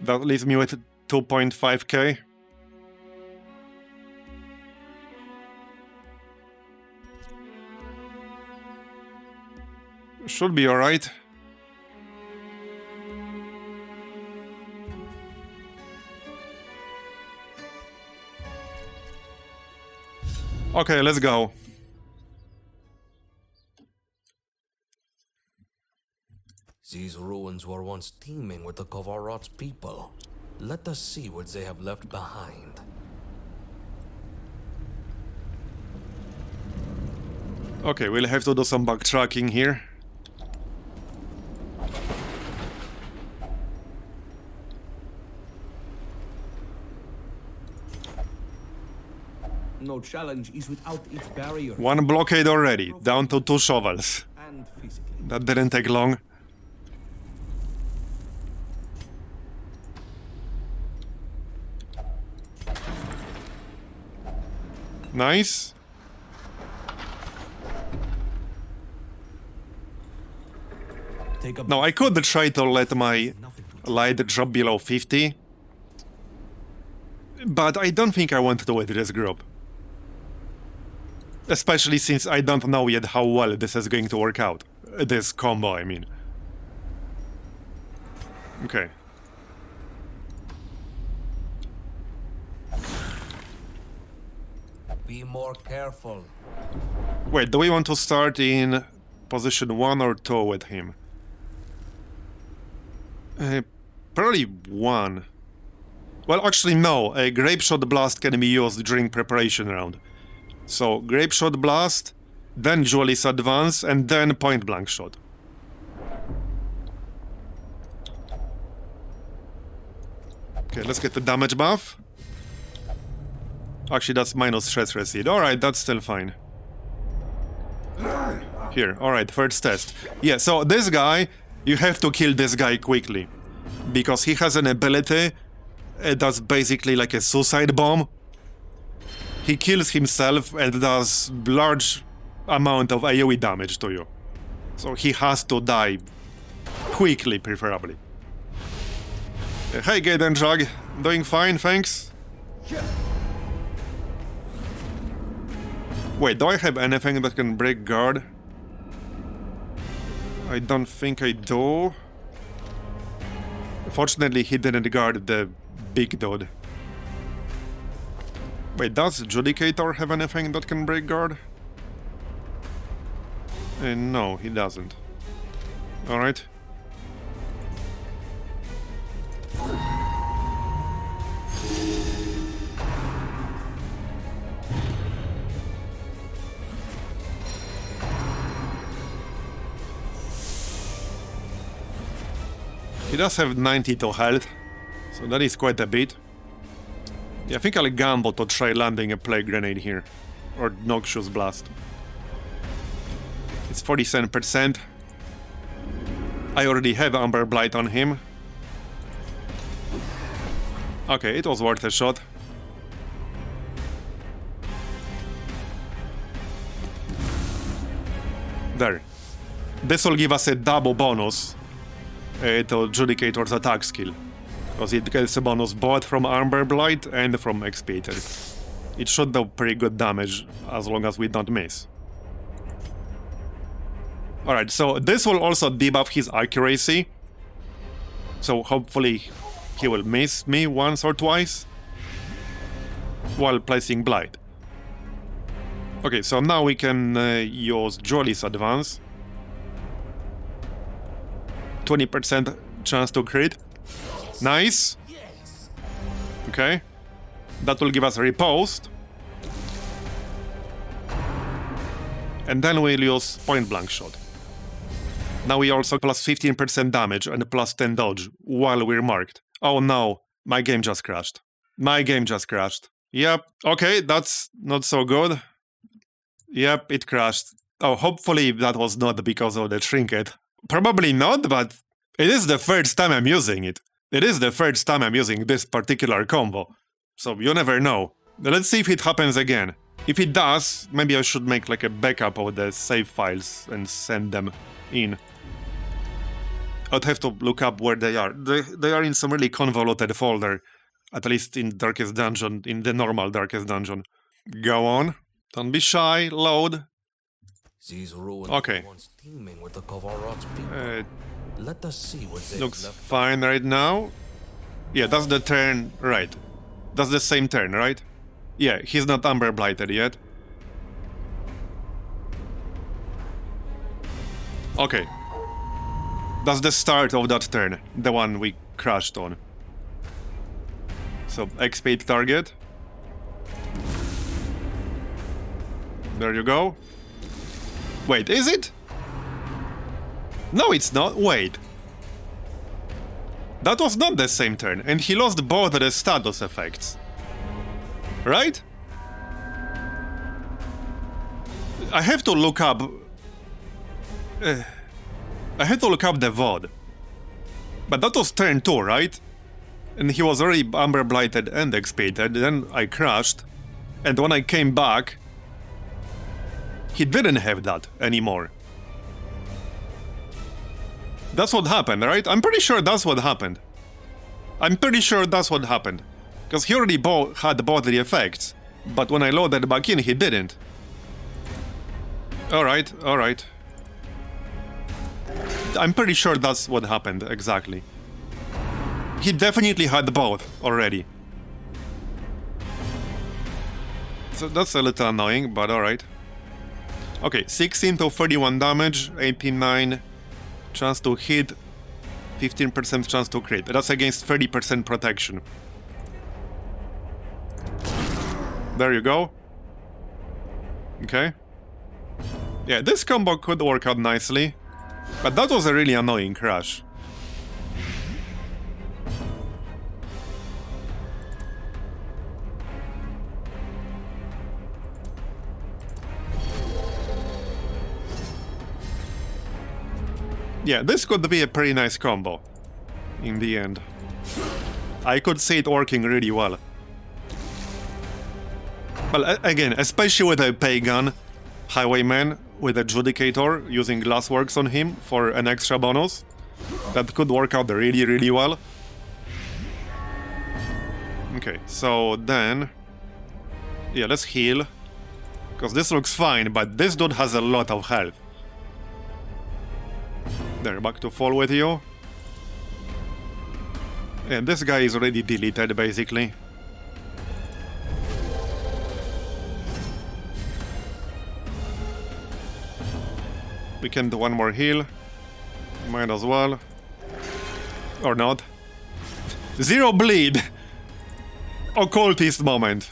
That leaves me with 2.5k. Should be alright. Okay, let's go. These ruins were once teeming with the Caverns people. Let us see what they have left behind. Okay, we'll have to do some backtracking here. No challenge is without its barrier. One blockade already, down to 2 shovels. And physically. That didn't take long. Nice. Take a Now I could try to let my light drop below 50. But I don't think I want to with this group. Especially since I don't know yet how well this is going to work out. This combo, I mean. Okay. Be more careful. Wait, do we want to start in position 1 or 2 with him? Probably 1. Well, actually no, a Grape Shot Blast can be used during preparation round. So, Grape Shot Blast, then Duelist Advance, and then Point Blank Shot. Okay, let's get the damage buff. Actually, that's minus stress recede. Alright, that's still fine. Here, alright, first test. Yeah, so this guy, you have to kill this guy quickly. Because he has an ability that's basically like a suicide bomb. He kills himself and does large amount of AoE damage to you. So he has to die quickly, preferably. Hey, Gaiden Drag. Doing fine, thanks. Wait, do I have anything that can break guard? I don't think I do. Fortunately, he didn't guard the big dude. Wait, does Judicator have anything that can break guard? No, he doesn't. Alright. He does have 92 health, so that is quite a bit. Yeah, I think I'll gamble to try landing a Plague Grenade here. Or Noxious Blast. It's 47%. I already have Amber Blight on him. Okay, it was worth a shot. There. This will give us a double bonus to Judicator's attack skill. Because it gets a bonus both from Amber Blight and from Expiator. It should do pretty good damage as long as we don't miss. Alright, so this will also debuff his accuracy. So hopefully he will miss me once or twice while placing Blight. Okay, so now we can use Jolly's Advance. 20% chance to crit. Nice. Okay. That will give us a riposte. And then we'll use Point Blank Shot. Now we also plus 15% damage and plus 10 dodge while we're marked. Oh no, my game just crashed. My game just crashed. Yep, okay, that's not so good. Yep, it crashed. Oh, hopefully that was not because of the Trinket. Probably not, but it is the first time I'm using it. It is the first time I'm using this particular combo. So you never know. Let's see if it happens again. If it does, maybe I should make like a backup of the save files and send them in. I'd have to look up where they are. They are in some really convoluted folder, at least in Darkest Dungeon, in the normal Darkest Dungeon. Go on. Don't be shy. Load. These ruins Okay. were once teeming with the Caverns people. Let us see what they Looks left. fine right now. Yeah, that's the turn. Right. That's the same turn, right? Yeah, he's not Amber Blighted yet. Okay. That's the start of that turn, the one we crashed on. So, XP target. There you go. Wait, is it? No, it's not. Wait. That was not the same turn, and he lost both the status effects. Right? I have to look up... I had to look up the VOD. But that was turn 2, right? And he was already Amber Blighted and expiated, then I crashed. And when I came back, he didn't have that anymore. That's what happened, right? I'm pretty sure that's what happened. I'm pretty sure that's what happened. Because he already had both the effects. But when I loaded back in, he didn't. Alright, alright. I'm pretty sure that's what happened, exactly. He definitely had both already. So that's a little annoying, but alright. Okay, 16 to 31 damage, 89 chance to hit, 15% chance to crit. That's against 30% protection. There you go. Okay. Yeah, this combo could work out nicely. But that was a really annoying crash. Yeah, this could be a pretty nice combo. In the end. I could see it working really well. Well, again, especially with a Pagan Highwayman with a Judicator using Glassworks on him for an extra bonus. That could work out really, really well. Okay, so then... Yeah, let's heal. Because this looks fine, but this dude has a lot of health. There, back to full with you. And this guy is already deleted, basically. We can do one more heal. Might as well. Or not. Zero bleed! Occultist moment.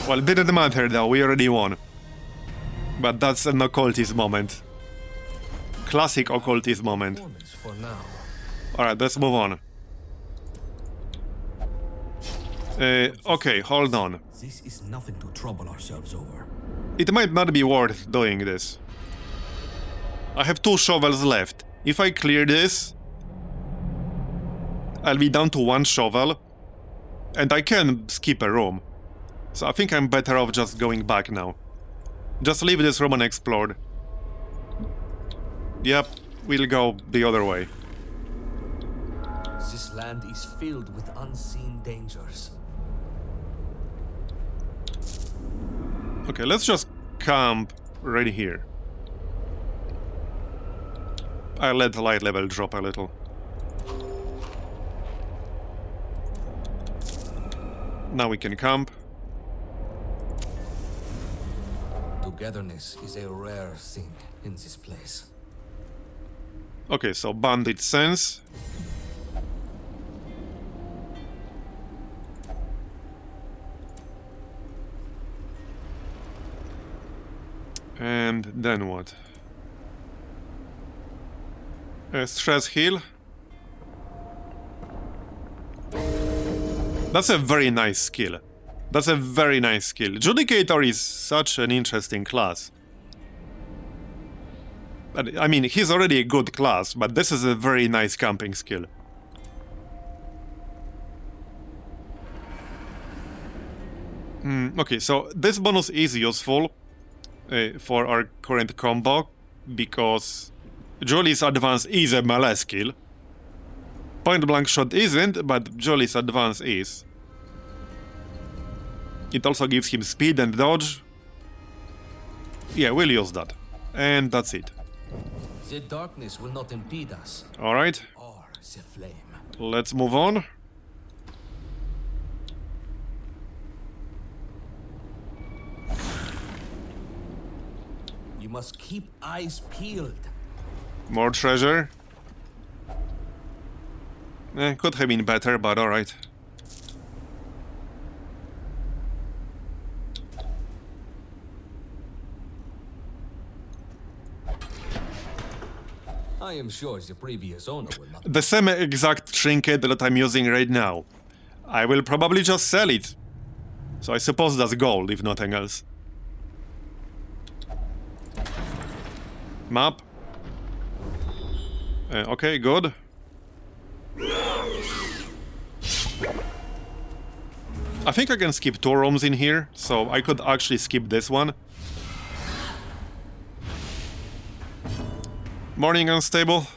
Well, it didn't matter though, we already won. But that's an occultist moment. Classic occultist moment. For now. Alright, let's move on. Okay, hold on. This is nothing to trouble ourselves over. It might not be worth doing this. I have 2 shovels left. If I clear this, I'll be down to 1 shovel. And I can skip a room. So I think I'm better off just going back now. Just leave this room unexplored. Yep, we'll go the other way. This land is filled with unseen dangers. Okay, let's just camp right here. I'll let the light level drop a little. Now we can camp. Togetherness is a rare thing in this place. Okay, so bandit sense. And then what? Stress heal. That's a very nice skill. That's a very nice skill. Judicator is such an interesting class. I mean, he's already a good class, but this is a very nice camping skill. Okay, so this bonus is useful for our current combo, because Jolly's advance is a melee skill. Point blank shot isn't, but Jolly's advance is. It also gives him speed and dodge. Yeah, we'll use that. And that's it. The darkness will not impede us. Alright, Or the flame. let's move on. You must keep eyes peeled. More treasure. Could have been better, but alright. I am sure the previous owner will not. The same exact trinket that I'm using right now. I will probably just sell it. So I suppose that's gold, if nothing else. Map. Okay, good. I think I can skip 2 rooms in here, so I could actually skip this one. Morning, unstable.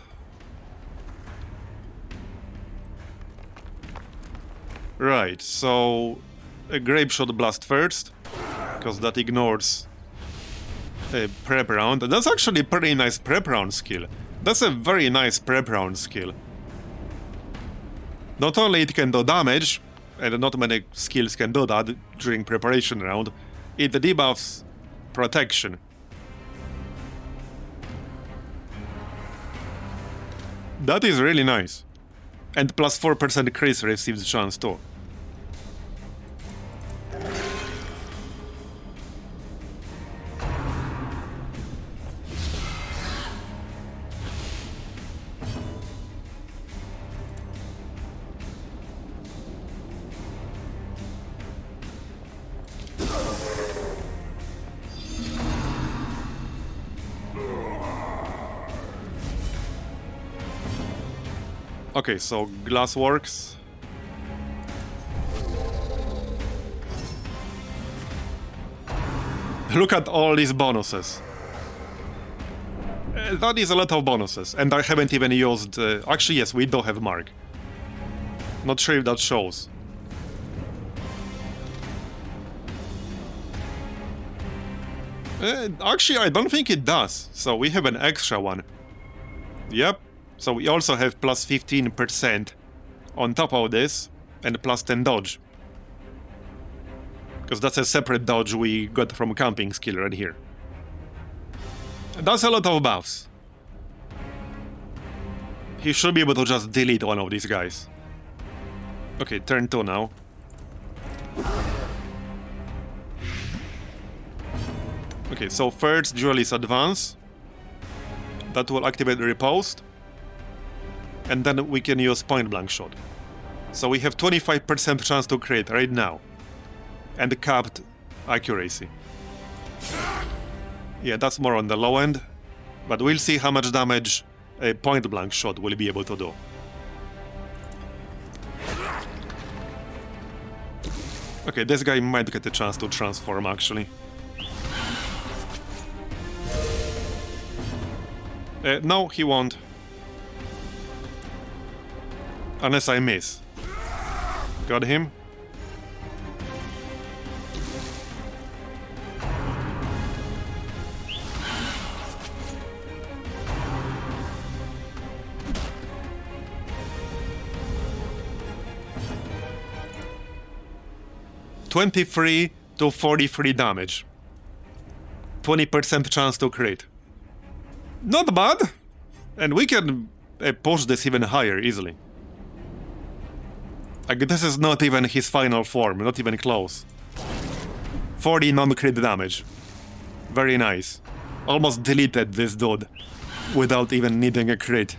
Right, so a grape shot blast first, because that ignores a prep round. That's actually a pretty nice prep round skill. That's a very nice prep round skill. Not only it can do damage, and not many skills can do that during preparation round, it debuffs protection. That is really nice. And plus 4% Chris receives chance too. Okay, so glass works. Look at all these bonuses. That is a lot of bonuses, and I haven't even used... actually, yes, we do have Mark. Not sure if that shows. Actually, I don't think it does, so we have an extra one. Yep. So we also have plus 15% on top of this, and plus 10 dodge. Because that's a separate dodge we got from camping skill right here. That's a lot of buffs. He should be able to just delete one of these guys. Okay, turn 2 now. Okay, so first Jolly's advance. That will activate the riposte. And then we can use point blank shot. So we have 25% chance to crit right now. And capped accuracy. Yeah, that's more on the low end. But we'll see how much damage a point blank shot will be able to do. Okay, this guy might get a chance to transform actually. No, he won't. Unless I miss. Got him. $23 to $43 damage. 20% chance to crit. Not bad! And we can push this even higher easily. Like, this is not even his final form, not even close. 40 non-crit damage. Very nice. Almost deleted this dude without even needing a crit.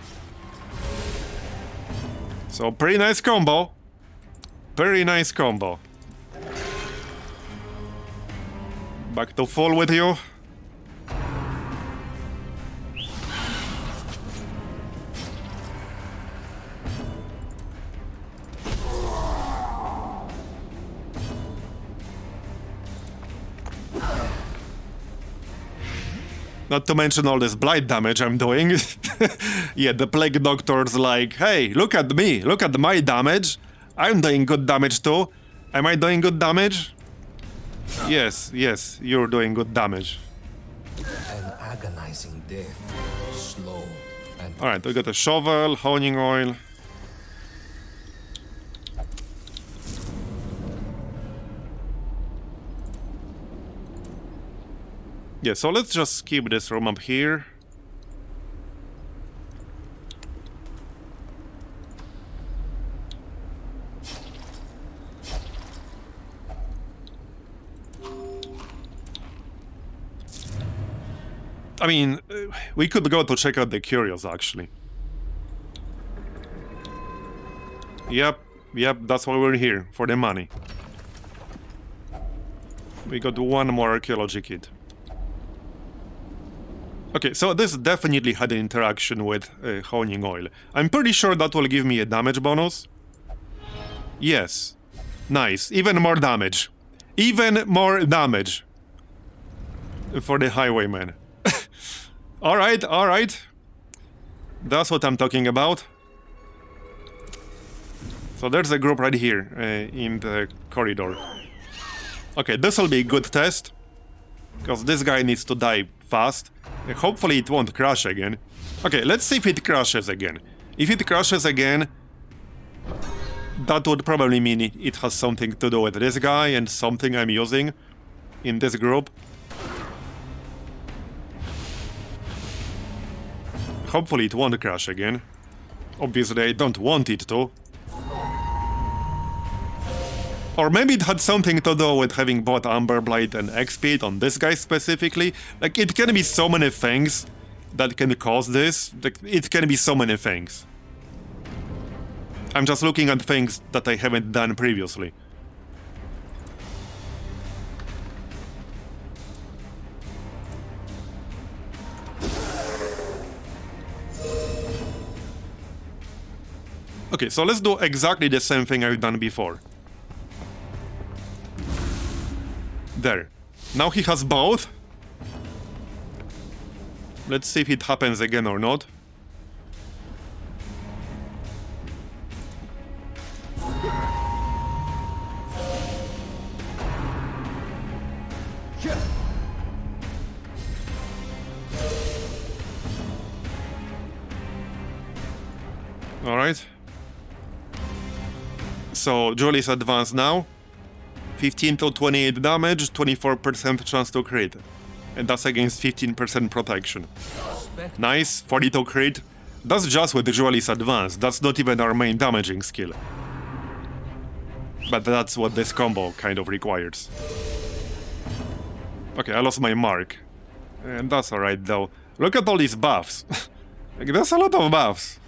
So, pretty nice combo. Very nice combo. Back to full with you. Not to mention all this blight damage I'm doing. Yeah, the Plague Doctor's like, hey, look at me, look at my damage. I'm doing good damage too. Am I doing good damage? Yes, yes, you're doing good damage. An agonizing death. Slow and... Alright, we got a shovel, honing oil. Yeah, so let's just keep this room up here. I mean, we could go to check out the curios, actually. Yep, that's why we're here, for the money. We got one more archaeology kit. Okay, so this definitely had an interaction with honing oil. I'm pretty sure that will give me a damage bonus. Yes. Nice. Even more damage. Even more damage. For the highwayman. Alright, alright. That's what I'm talking about. So there's a group right here in the corridor. Okay, this will be a good test. Because this guy needs to die fast. Hopefully it won't crash again. Okay, let's see if it crashes again. If it crashes again, that would probably mean it has something to do with this guy and something I'm using in this group. Hopefully it won't crash again. Obviously I don't want it to. Or maybe it had something to do with having bought Amber Blight and XP on this guy specifically. Like, it can be so many things that can cause this. Like, it can be so many things. I'm just looking at things that I haven't done previously. Okay, so let's do exactly the same thing I've done before. There. Now he has both. Let's see if it happens again or not. Alright. So, Julie's advanced now. 15 to 28 damage, 24% chance to crit. And that's against 15% protection. Nice, 42 crit. That's just with Julie's advance, that's not even our main damaging skill. But that's what this combo kind of requires. Okay, I lost my mark. And that's alright though. Look at all these buffs. Like, that's a lot of buffs.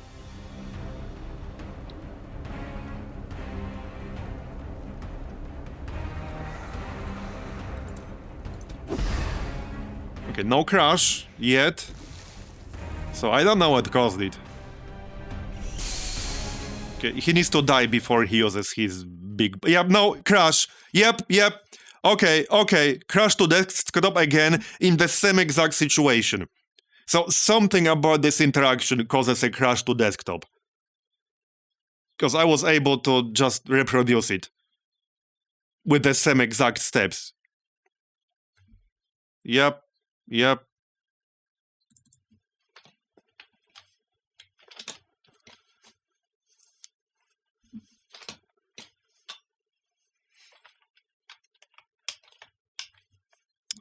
Okay, no crash yet. So I don't know what caused it. Okay, he needs to die before he uses his big... Yep, no, crash. Yep. Okay, crash to desktop again in the same exact situation. So something about this interaction causes a crash to desktop. Because I was able to just reproduce it. With the same exact steps. Yep.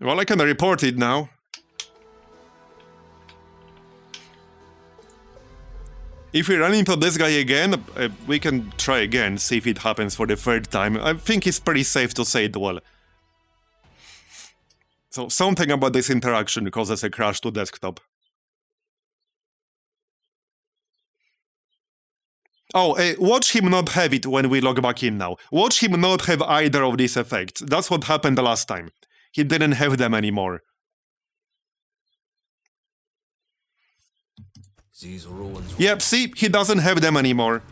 Well, I can report it now. If we run into this guy again, we can try again, see if it happens for the third time. I think it's pretty safe to say it well. So, something about this interaction causes a crash to desktop. Oh, watch him not have it when we log back in now. Watch him not have either of these effects. That's what happened the last time. He didn't have them anymore. These ruins. Yep, see? He doesn't have them anymore.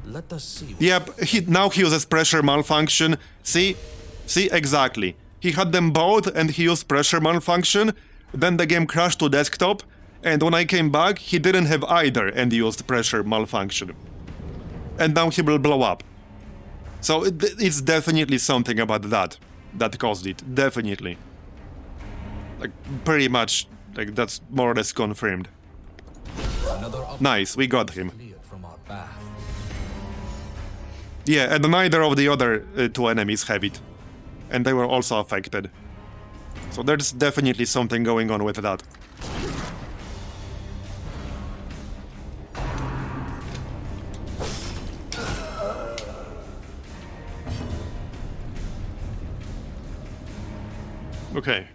Let us see. Yep, now he uses pressure malfunction. See? See, exactly. He had them both and he used pressure malfunction. then the game crashed to desktop, and when I came back, he didn't have either and used pressure malfunction. And now he will blow up. So it's definitely something about that caused it, definitely. Like, pretty much, like, that's more or less confirmed. Nice, we got him. From our path. Yeah, and neither of the other two enemies have it. And they were also affected. So there's definitely something going on with that. Okay.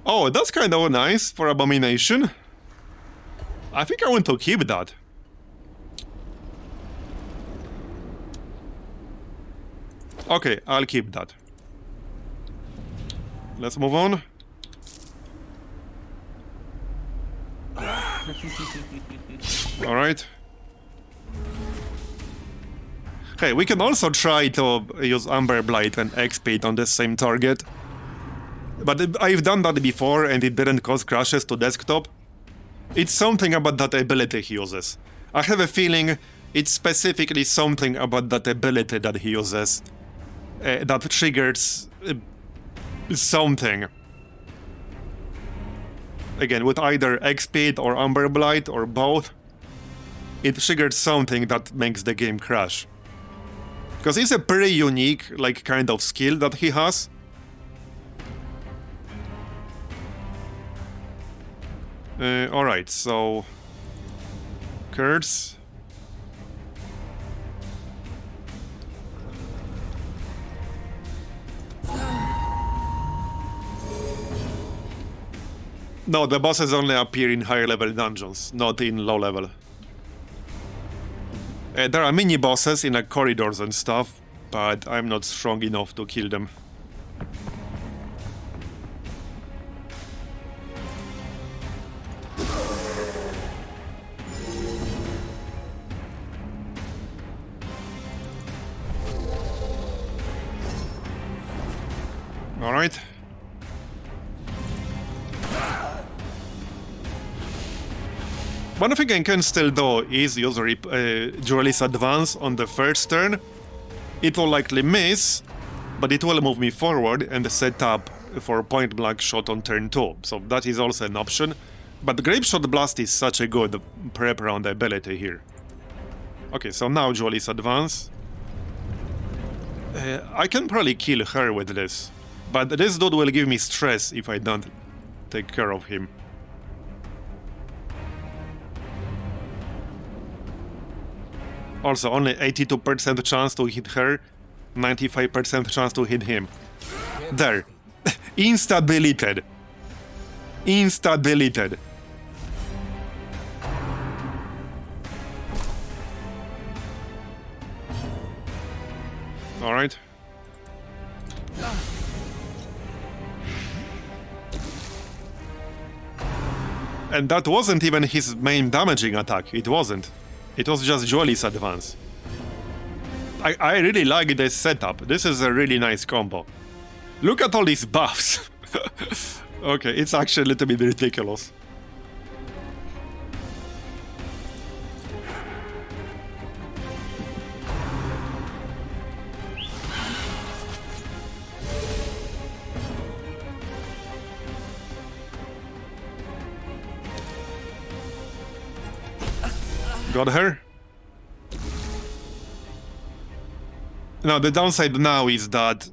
Oh, that's kind of nice for Abomination. I think I want to keep that. Okay, I'll keep that. Let's move on. Alright. Hey, we can also try to use Amber Blight and XP on the same target. But I've done that before and it didn't cause crashes to desktop. It's something about that ability he uses. I have a feeling it's specifically something about that ability that he uses that triggers something. Again, with either XP or Amber Blight or both, it triggered something that makes the game crash. Because it's a pretty unique, like, kind of skill that he has. Alright, so... Curse. No, the bosses only appear in higher level dungeons, not in low level. There are mini bosses in like corridors and stuff, but I'm not strong enough to kill them. Alright. One thing I can still do is use Duelist Advance on the first turn. It will likely miss, but it will move me forward and set up for point blank shot on turn 2. So that is also an option. But Grape Shot Blast is such a good prep round ability here. Okay, so now Duelist Advance. I can probably kill her with this. But this dude will give me stress if I don't take care of him. Also, only 82% chance to hit her, 95% chance to hit him. There. Insta-deleted. Insta-deleted. Alright. And that wasn't even his main damaging attack, it wasn't. It was just Duelist Advance. I really like this setup, this is a really nice combo. Look at all these buffs! Okay, it's actually a little bit ridiculous. Got her? Now, the downside now is that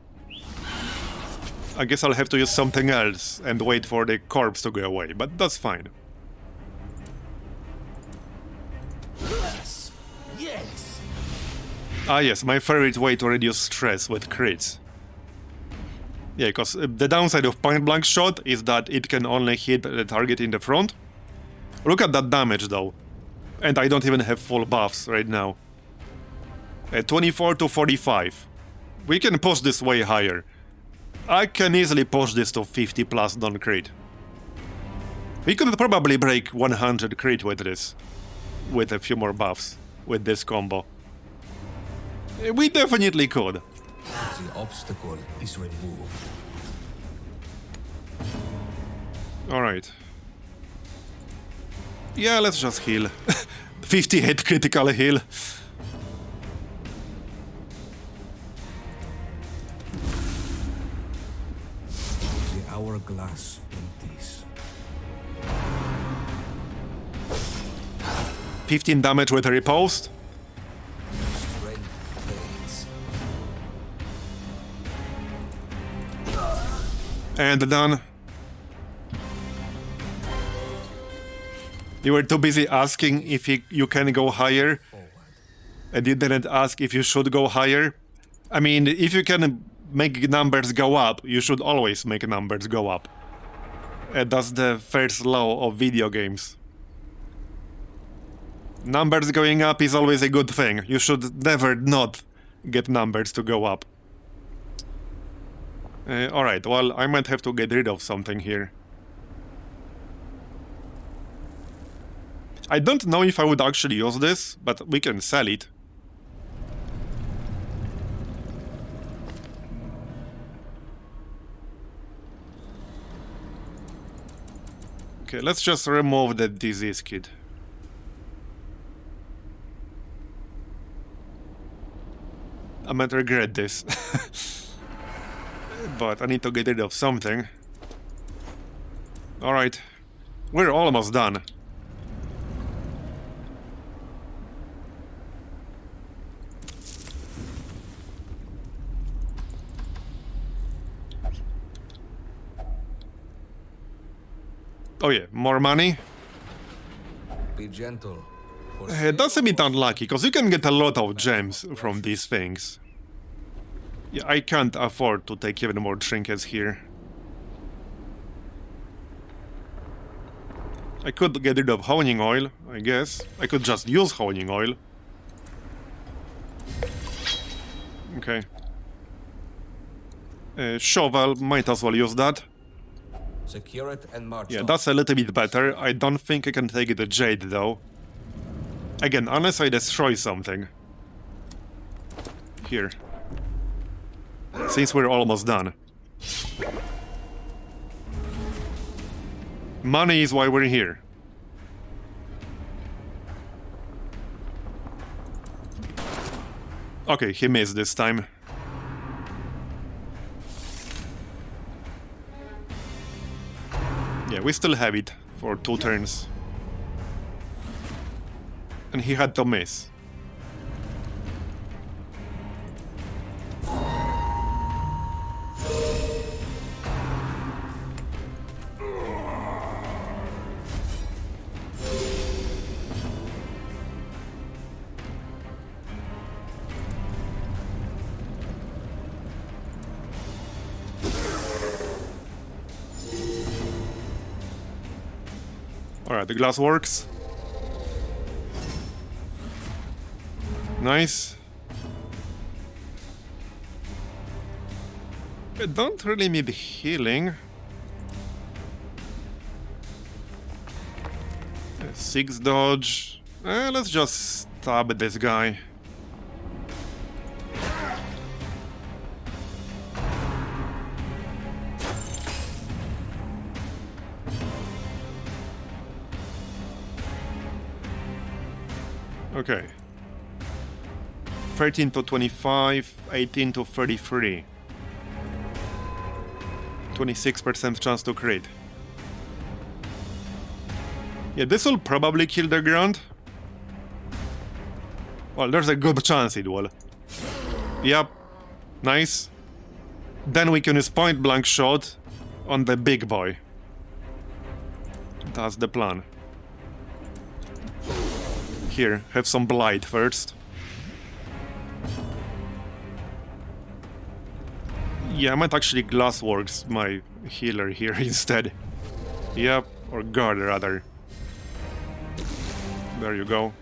I guess I'll have to use something else and wait for the corpse to go away, but that's fine. Yes! Yes! Ah yes, my favorite way to reduce stress with crits. Yeah, because the downside of point blank shot is that it can only hit the target in the front. Look at that damage though. And I don't even have full buffs right now. 24 to 45. We can push this way higher. I can easily push this to 50 plus non-crit. We could probably break 100 crit with this. With a few more buffs. With this combo. We definitely could. The obstacle is removed. Alright. Yeah, let's just heal. 58 critical heal. The hourglass empties. 15 damage with a riposte. Strength fades. And done. You were too busy asking if you can go higher, and you didn't ask if you should go higher. I mean, if you can make numbers go up, you should always make numbers go up. That's the first law of video games. Numbers going up is always a good thing. You should never not get numbers to go up. Alright, well, I might have to get rid of something here. I don't know if I would actually use this, but we can sell it. Okay, let's just remove the disease kit. I might regret this. But I need to get rid of something. Alright. We're almost done. Oh yeah, more money. Be gentle. For That's a bit unlucky, because you can get a lot of gems from these things. Yeah, I can't afford to take even more trinkets here. I could get rid of honing oil, I guess. I could just use honing oil. Okay. Shovel, might as well use that. secure it and march Yeah, on. that's a little bit better. I don't think I can take the jade, though. Again, unless I destroy something. Here. Since we're almost done. Money is why we're here. Okay, he missed this time. Yeah, we still have it for 2 turns. And he had to miss. Alright, the glass works. Nice. I don't really need healing. 6 dodge. Let's just stab this guy. Okay. 13 to 25, 18 to 33. 26% chance to crit. Yeah, this will probably kill the ground. Well, there's a good chance it will. Yep. Nice. Then we can use point blank shot on the big boy. That's the plan. Here, have some blight first. Yeah, I might actually glassworks my healer here instead. Yep, or guard rather. There you go.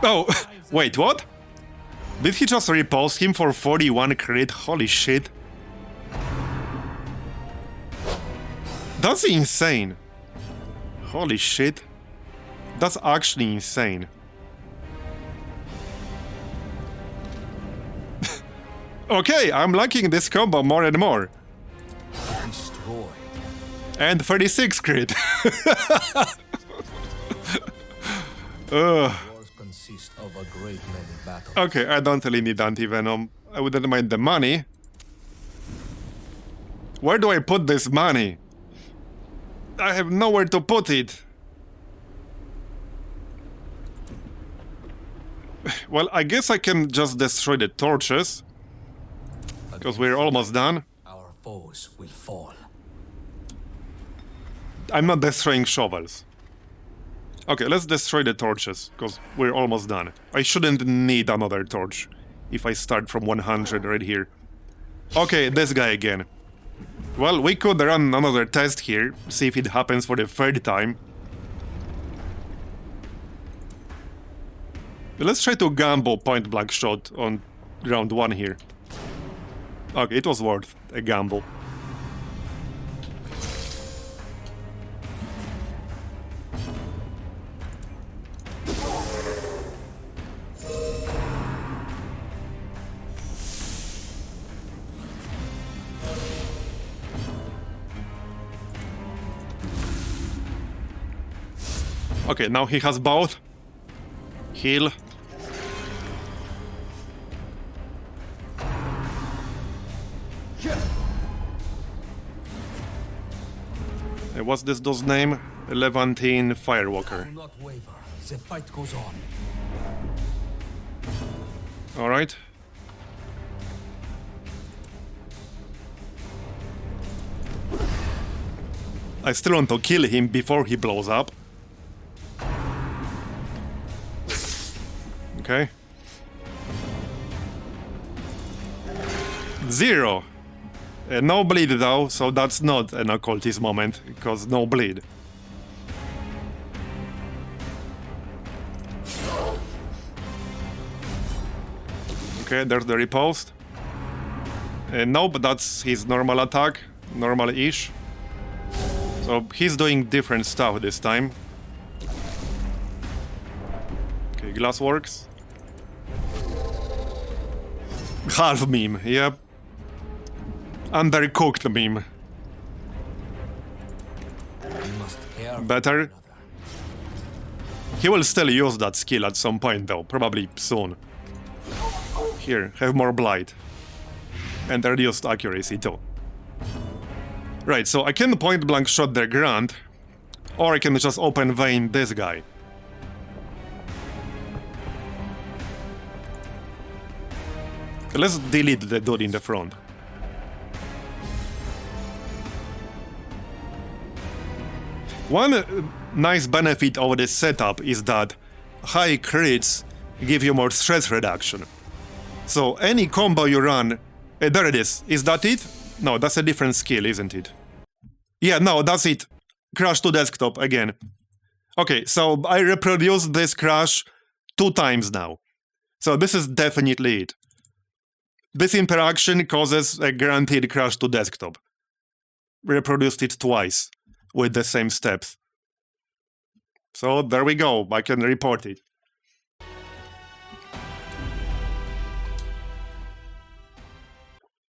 Oh, wait, what? Did he just repulse him for 41 crit? Holy shit. That's insane. Holy shit. That's actually insane. Okay, I'm liking this combo more and more. Destroyed. And 36 crit. Wars consist of a great many battles. Okay, I don't really need anti-venom. I wouldn't mind the money. Where do I put this money? I have nowhere to put it. Well, I guess I can just destroy the torches. Because we're almost done. Our foes will fall. I'm not destroying shovels. Okay, let's destroy the torches, because we're almost done. I shouldn't need another torch if I start from 100 right here. Okay, this guy again. Well, we could run another test here, see if it happens for the third time. Let's try to gamble point-blank shot on round 1 here. Okay, it was worth a gamble. Okay, now he has both. Heal. What's this dude's name? Levantine Firewalker. Do not waver. The fight goes on. Alright. I still want to kill him before he blows up. Okay. 0. No bleed though, so that's not an occultist moment, because no bleed. Okay, there's the riposte. Nope, that's his normal attack, normal-ish. So he's doing different stuff this time. Okay, glass works. Half meme, yep. Undercooked meme. Better. He will still use that skill at some point though, probably soon. Here, have more blight. And reduced accuracy too. Right, so I can point blank shot their grunt, or I can just open vein this guy. Let's delete the dude in the front. One nice benefit of this setup is that high crits give you more stress reduction. So any combo you run... there it is. Is that it? No, that's a different skill, isn't it? Yeah, no, that's it. Crash to desktop again. Okay, so I reproduced this crash 2 times now. So this is definitely it. This interaction causes a guaranteed crash to desktop. Reproduced it twice with the same steps. So there we go, I can report it.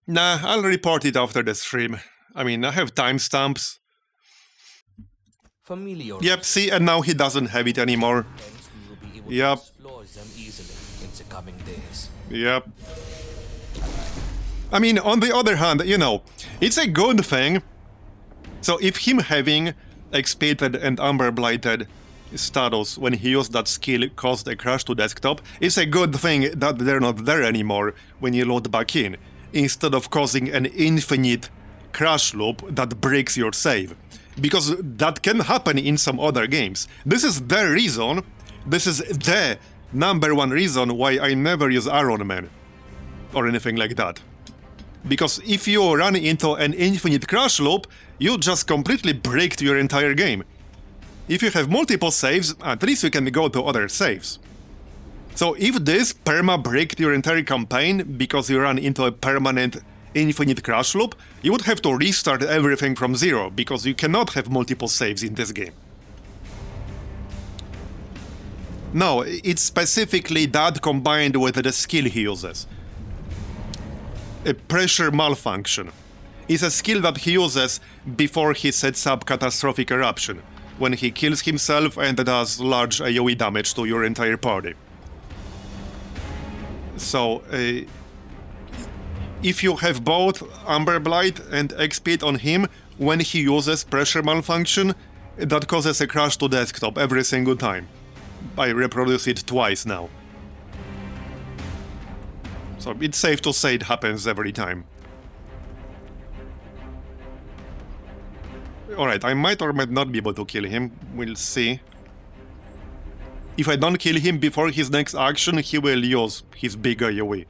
Nah, I'll report it after the stream. I mean, I have timestamps. Familiar. Yep, see, and now he doesn't have it anymore. Hence we will be able Yep. to explore them easily in the coming days. Yep. I mean, on the other hand, you know, it's a good thing. So if him having expiated and amber blighted status when he used that skill caused a crash to desktop, it's a good thing that they're not there anymore when you load back in, instead of causing an infinite crash loop that breaks your save. Because that can happen in some other games. This is the reason, this is the #1 reason why I never use Iron Man or anything like that. Because if you run into an infinite crash loop, you just completely break your entire game. If you have multiple saves, at least you can go to other saves. So if this perma-bricked your entire campaign because you ran into a permanent infinite crash loop, you would have to restart everything from zero, because you cannot have multiple saves in this game. No, it's specifically that combined with the skill he uses. A pressure malfunction is a skill that he uses before he sets up catastrophic eruption, when he kills himself and does large AoE damage to your entire party. So, if you have both Amber Blight and XP on him, when he uses pressure malfunction, that causes a crash to desktop every single time. I reproduce it twice now. So it's safe to say it happens every time. Alright, I might or might not be able to kill him. We'll see. If I don't kill him before his next action, he will use his big AoE.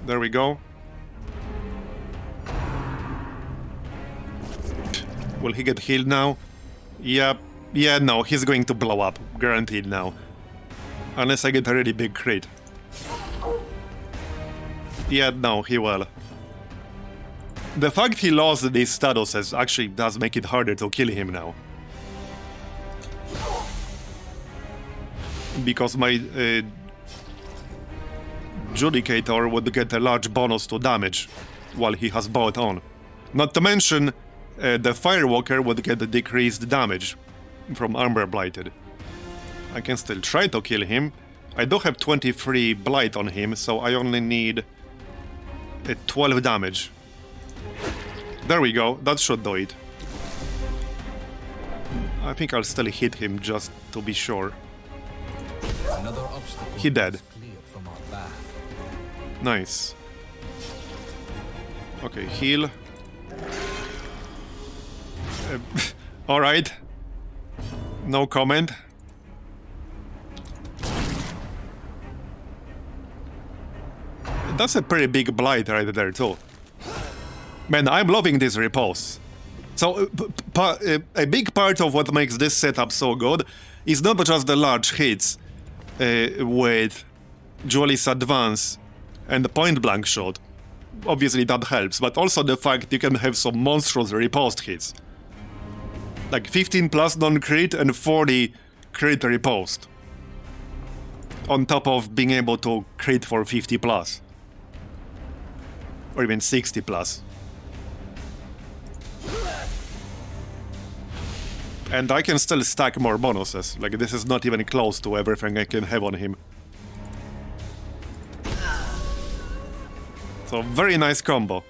There we go. Will he get healed now? Yep. Yeah, no, he's going to blow up. Guaranteed now. Unless I get a really big crit. Yeah, no, he will. The fact he lost these statuses actually does make it harder to kill him now. Because my Judicator would get a large bonus to damage while he has both on. Not to mention, the Firewalker would get a decreased damage from Armor Blighted. I can still try to kill him. I do have 23 Blight on him, so I only need 12 damage. There we go, that should do it. I think I'll still hit him just to be sure. Another obstacle He dead. is cleared from our path. Nice. Okay, heal. Alright. No comment. That's a pretty big blight right there too. Man, I'm loving this repose. So, a big part of what makes this setup so good is not just the large hits with Duelist Advance and the point-blank shot. Obviously that helps, but also the fact you can have some monstrous riposte hits. Like 15 plus non-crit and 40 crit riposte. On top of being able to crit for 50 plus. Or even 60 plus. And I can still stack more bonuses. Like, this is not even close to everything I can have on him. So, very nice combo.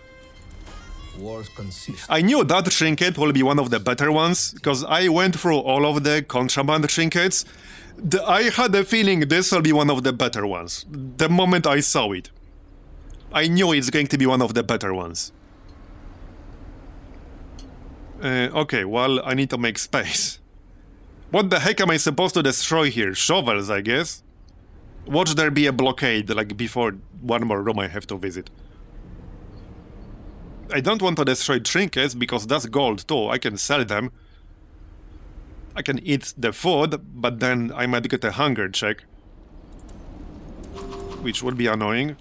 Wars consist. I knew that trinket will be one of the better ones, because I went through all of the contraband trinkets. I had a feeling this will be one of the better ones. The moment I saw it. I knew it's going to be one of the better ones. Okay, well, I need to make space. What the heck am I supposed to destroy here? Shovels, I guess? Watch there be a blockade, like before one more room I have to visit. I don't want to destroy trinkets, because that's gold too. I can sell them. I can eat the food, but then I might get a hunger check. Which would be annoying.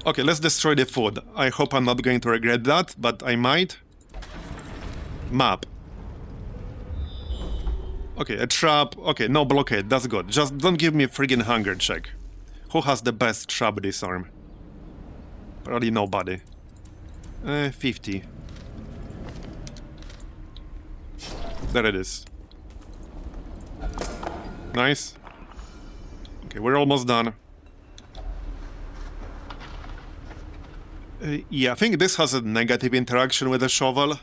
Okay, let's destroy the food. I hope I'm not going to regret that, but I might. Map. Okay, a trap. Okay, no blockade, that's good. Just don't give me a friggin' hunger check. Who has the best trap disarm? Probably nobody. 50. There it is. Nice. Okay, we're almost done. Yeah, I think this has a negative interaction with the shovel.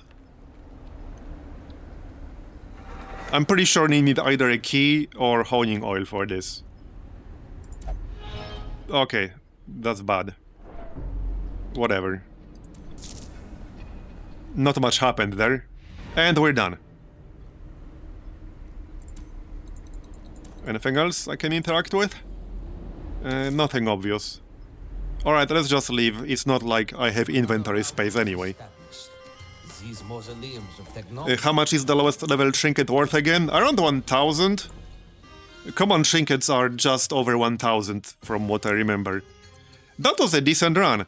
I'm pretty sure you need either a key or honing oil for this. Okay, that's bad. Whatever. Not much happened there. And we're done. Anything else I can interact with? Nothing obvious. Alright, let's just leave. It's not like I have inventory space anyway. These mausoleums of technology. How much is the lowest level trinket worth again? Around 1000? Common trinkets are just over 1000 from what I remember. That was a decent run.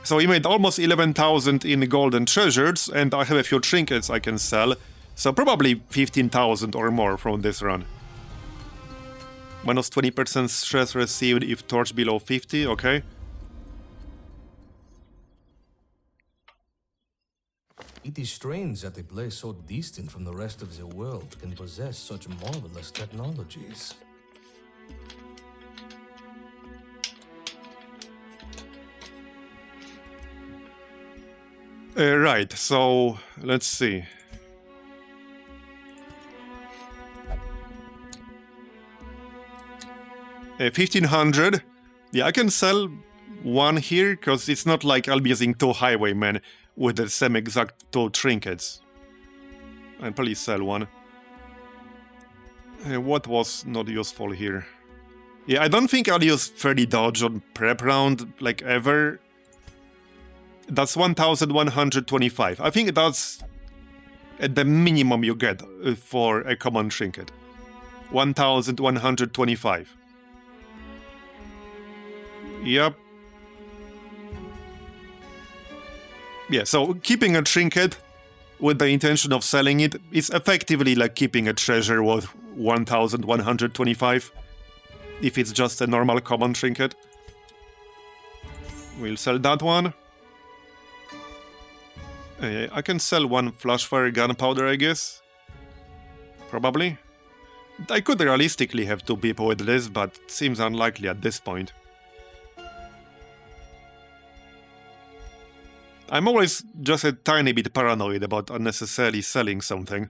So we made almost 11,000 in golden treasures, and I have a few trinkets I can sell. So probably 15,000 or more from this run. Minus 20% stress received if torch below 50, okay. It is strange that a place so distant from the rest of the world can possess such marvelous technologies. Right, so let's see. 1500. Yeah, I can sell one here, because it's not like I'll be using 2 highwaymen with the same exact 2 trinkets. I'll probably sell one. What was not useful here? Yeah, I don't think I'll use 30 dodge on prep round, like, ever. That's 1125. I think that's at the minimum you get for a common trinket. 1125. Yep. Yeah, so keeping a trinket with the intention of selling it is effectively like keeping a treasure worth 1125 if it's just a normal common trinket. We'll sell that one. I can sell one flashfire gunpowder, I guess. Probably. I could realistically have 2 people with this, but it seems unlikely at this point. I'm always just a tiny bit paranoid about unnecessarily selling something.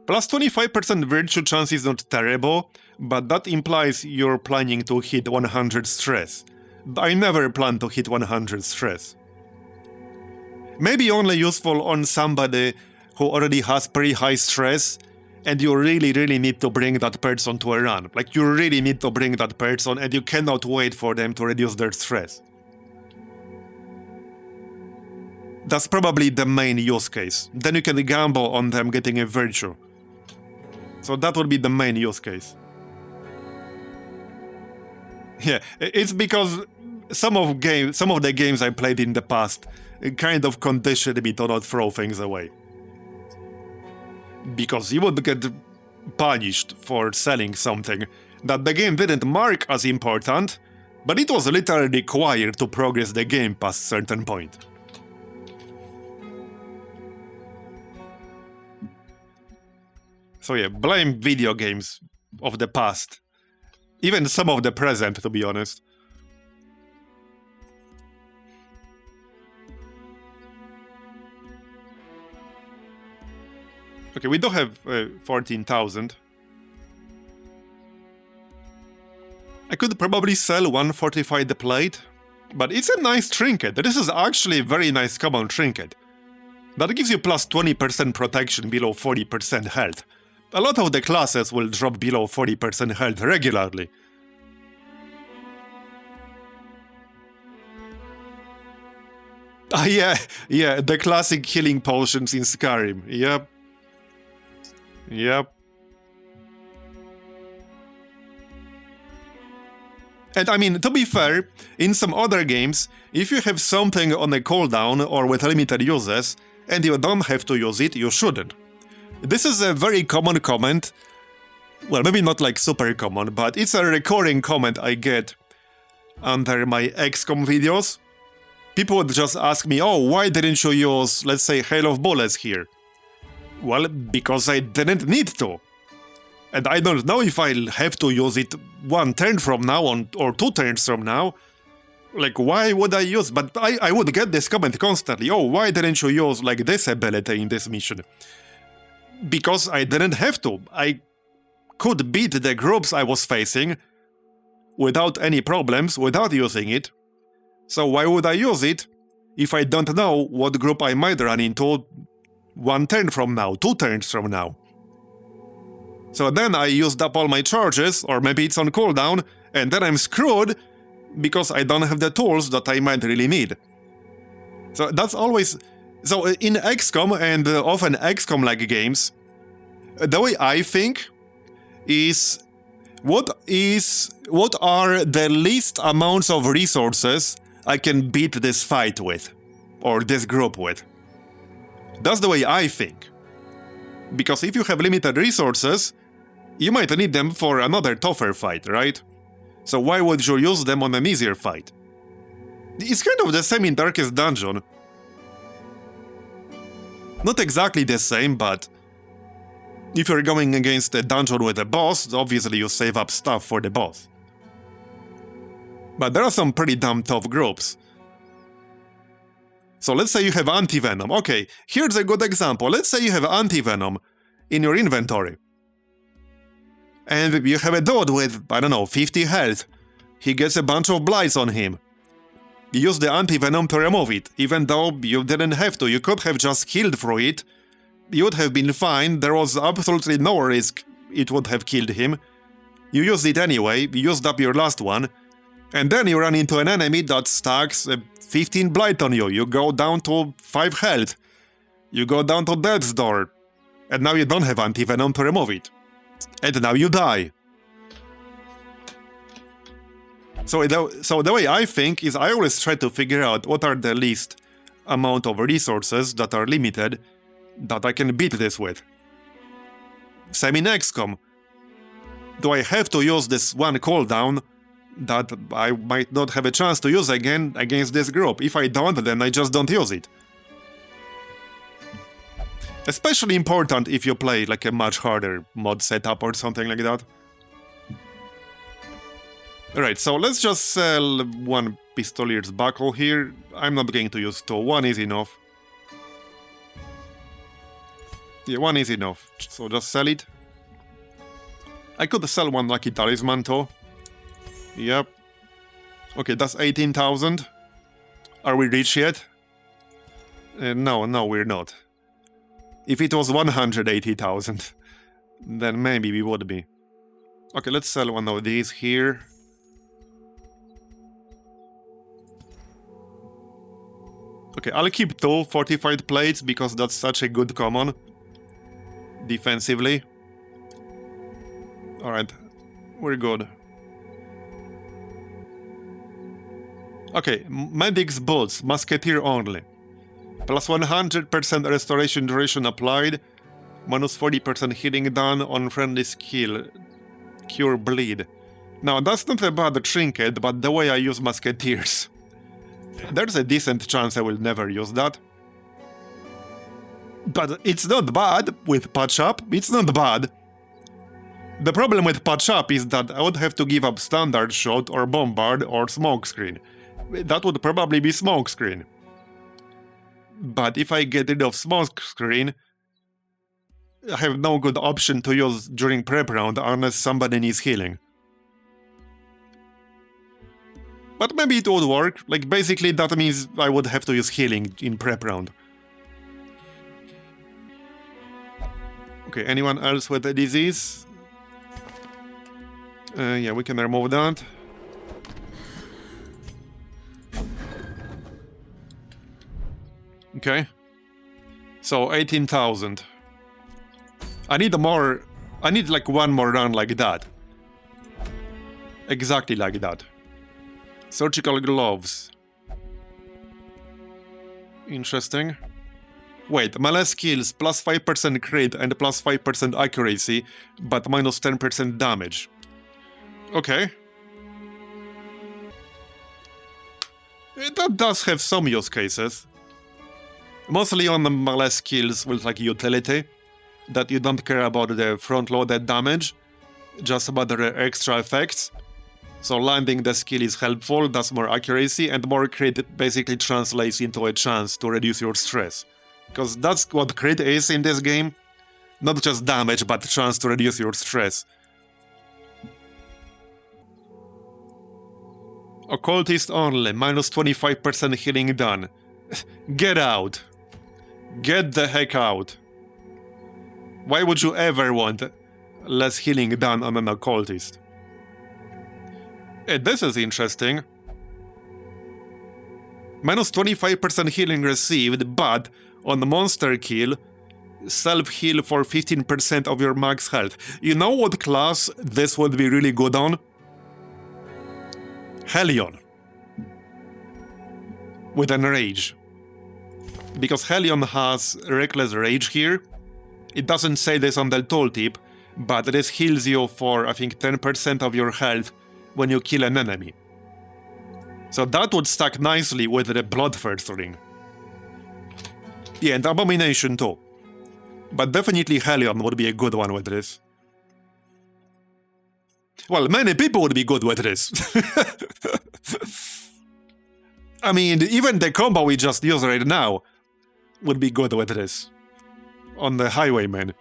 Plus 25% virtue chance is not terrible, but that implies you're planning to hit 100 stress. I never plan to hit 100 stress. Maybe only useful on somebody who already has pretty high stress and you really need to bring that person to a run. Like, you really need to bring that person and you cannot wait for them to reduce their stress. That's probably the main use case. Then you can gamble on them getting a virtue. So that would be the main use case. Yeah, it's because some of the games I played in the past kind of conditioned me to not throw things away. Because you would get punished for selling something that the game didn't mark as important, but it was literally required to progress the game past a certain point. So yeah, blame video games of the past. Even some of the present, to be honest. Okay, we do have 14,000. I could probably sell one fortified plate, but it's a nice trinket. This is actually a very nice common trinket. That gives you plus 20% protection below 40% health. A lot of the classes will drop below 40% health regularly. Ah, yeah, the classic healing potions in Skyrim. Yep. And I mean, to be fair, in some other games, if you have something on a cooldown or with limited uses, and you don't have to use it, you shouldn't. This is a very common comment. Well, maybe not like super common, but it's a recurring comment I get under my XCOM videos. People would just ask me, oh, why didn't you use, let's say, Hail of Bullets here? Well, because I didn't need to. And I don't know if I'll have to use it 1 turn from now on, or 2 turns from now. Like, why would I use? But I would get this comment constantly. Oh, why didn't you use, like, this ability in this mission? Because I didn't have to. I could beat the groups I was facing without any problems, without using it. So why would I use it if I don't know what group I might run into 1 turn from now, 2 turns from now? So then I used up all my charges, or maybe it's on cooldown, and then I'm screwed because I don't have the tools that I might really need. So that's always... So in XCOM, and often XCOM-like games, the way I think is what are the least amounts of resources I can beat this fight with, or this group with. That's the way I think. Because if you have limited resources, you might need them for another tougher fight, right? So why would you use them on an easier fight? It's kind of the same in Darkest Dungeon. Not exactly the same, but if you're going against a dungeon with a boss, obviously you save up stuff for the boss. But there are some pretty damn tough groups. So let's say you have anti-venom. Okay, here's a good example. Let's say you have anti-venom in your inventory. And you have a dude with, I don't know, 50 health. He gets a bunch of blights on him. You use the anti-venom to remove it, even though you didn't have to. You could have just healed through it. You would have been fine. There was absolutely no risk it would have killed him. You used it anyway. You used up your last one. And then you run into an enemy that stacks 15 blight on you. You go down to 5 health. You go down to death's door. And now you don't have anti-venom to remove it. And now you die. So the way I think is I always try to figure out what are the least amount of resources that are limited that I can beat this with. Same in XCOM. Do I have to use this one cooldown that I might not have a chance to use again against this group? If I don't, then I just don't use it. Especially important if you play like a much harder mod setup or something like that. Alright, so let's just sell one Pistolier's Buckle here. I'm not going to use two, one is enough. Yeah, one is enough, so just sell it. I could sell one Lucky Talisman too. Yep. Okay, that's 18,000. Are we rich yet? No, we're not. If it was 180,000, then maybe we would be. Okay, let's sell one of these here. Okay, I'll keep two fortified plates because that's such a good common. Defensively. Alright, we're good. Okay, Medic's Boots, Musketeer only. Plus 100% restoration duration applied. Minus 40% healing done on friendly skill. Cure bleed. Now, that's not a bad trinket, but the way I use Musketeers. There's a decent chance I will never use that. But it's not bad with patch up, it's not bad. The problem with patch up is that I would have to give up standard shot or bombard or smokescreen. That would probably be smokescreen. But if I get rid of smokescreen, I have no good option to use during prep round unless somebody needs healing. But maybe it would work, like basically that means I would have to use healing in prep round. Okay, anyone else with a disease? Yeah, we can remove that. Okay. So 18,000. I need more. I need like one more run like that. Exactly like that. Surgical gloves. Interesting. Wait, melee skills plus 5% crit and plus 5% accuracy, but minus 10% damage. Okay. That does have some use cases. Mostly on the melee skills with like utility, that you don't care about the front-loaded damage, just about the extra effects. So landing the skill is helpful, that's more accuracy, and more crit basically translates into a chance to reduce your stress. Because that's what crit is in this game. Not just damage, but chance to reduce your stress. Occultist only, minus 25% healing done. Get out. Get the heck out. Why would you ever want less healing done on an occultist. And this is interesting. Minus 25% healing received, but on monster kill, self-heal for 15% of your max health. You know what class this would be really good on? Hellion. With Enrage. Because Hellion has Reckless Rage here. It doesn't say this on the tooltip, but this heals you for, I think, 10% of your health when you kill an enemy. So that would stack nicely with the Bloodthirst ring. Yeah, and Abomination too. But definitely Hellion would be a good one with this. Well, many people would be good with this. I mean, even the combo we just used right now would be good with this. On the Highwayman.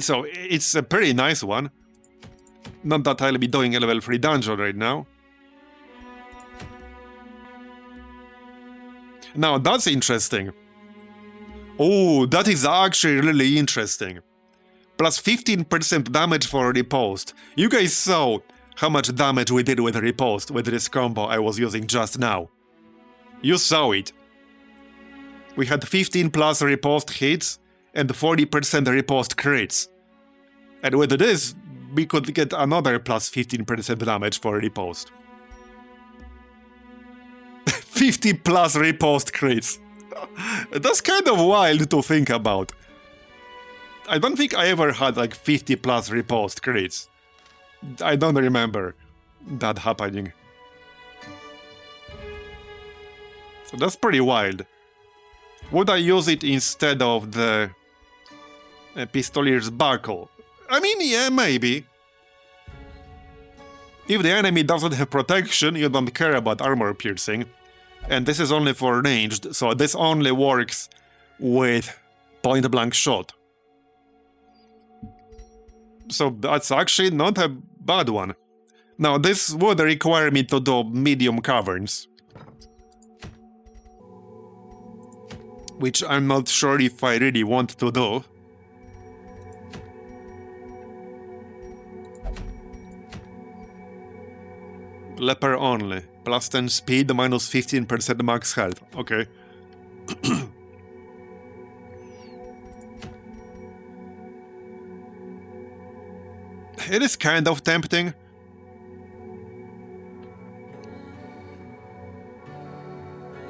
So, it's a pretty nice one. Not that I'll be doing a level 3 dungeon right now. Now, that's interesting. Oh, that is actually really interesting. Plus 15% damage for riposte. You guys saw how much damage we did with riposte with this combo I was using just now. You saw it. We had 15 plus riposte hits and 40% riposte crits. And with this, we could get another plus 15% damage for riposte. 50 plus riposte crits. That's kind of wild to think about. I don't think I ever had like 50 plus riposte crits. I don't remember that happening. So that's pretty wild. Would I use it instead of the Pistolier's Buckle? I mean, yeah, maybe. If the enemy doesn't have protection, you don't care about armor piercing. And this is only for ranged, so this only works with point-blank shot. So that's actually not a bad one. Now, this would require me to do medium caverns. Which I'm not sure if I really want to do. Leper only. Plus 10 speed, minus 15% max health. Okay. It is kind of tempting.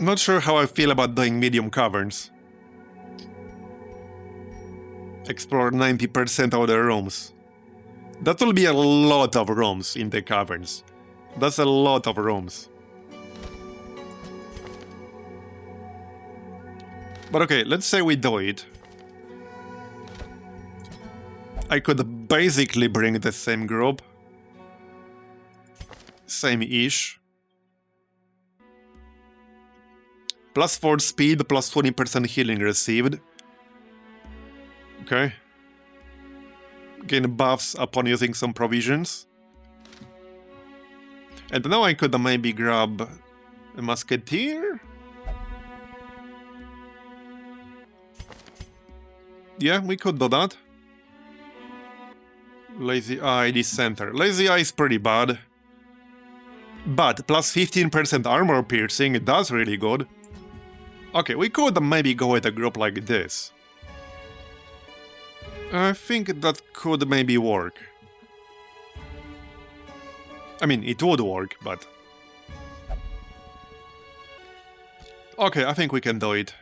Not sure how I feel about doing medium caverns. Explore 90% of the rooms. That will be a lot of rooms in the caverns. That's a lot of rooms. But okay, let's say we do it. I could basically bring the same group. Same-ish. Plus 4 speed, plus 20% healing received. Okay. Gain buffs upon using some provisions. And now I could maybe grab a musketeer? Yeah, we could do that. Lazy Eye, Dissenter. Lazy Eye is pretty bad. But plus 15% armor piercing, that's really good. Okay, we could maybe go with a group like this. I think that could maybe work. I mean, it would work, but... Okay, I think we can do it.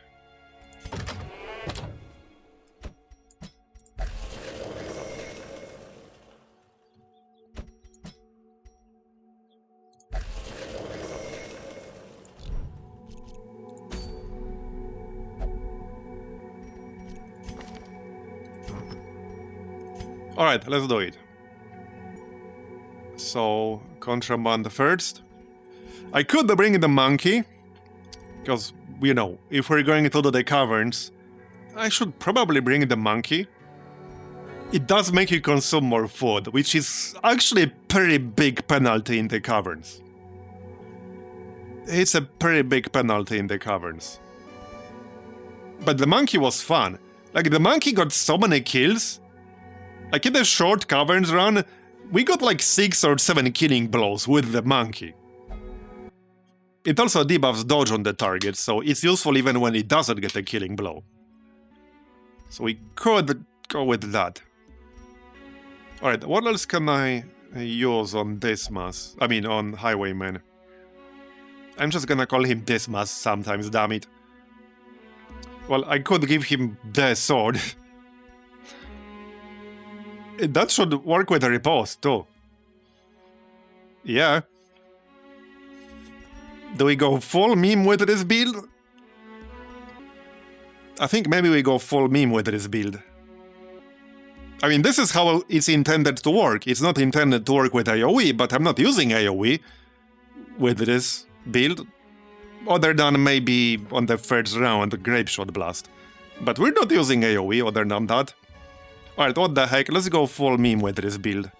Alright, let's do it. So, contraband first. I could bring the monkey, because, you know, if we're going to do the caverns, I should probably bring the monkey. It does make you consume more food, which is actually a pretty big penalty in the caverns. It's a pretty big penalty in the caverns. But the monkey was fun. Like, the monkey got so many kills. Like, in the short Caverns run, we got like 6 or 7 killing blows with the monkey. It also debuffs dodge on the target, so it's useful even when it doesn't get a killing blow. So we could go with that. Alright, what else can I use on Dismas? I mean, on Highwayman. I'm just gonna call him Dismas sometimes, damn it. Well, I could give him the sword. That should work with a riposte, too. Yeah. Do we go full meme with this build? I think maybe we go full meme with this build. I mean, this is how it's intended to work. It's not intended to work with AoE, but I'm not using AoE with this build. Other than maybe on the first round, Grape Shot Blast. But we're not using AoE other than that. Alright, what the heck, let's go full meme with this build.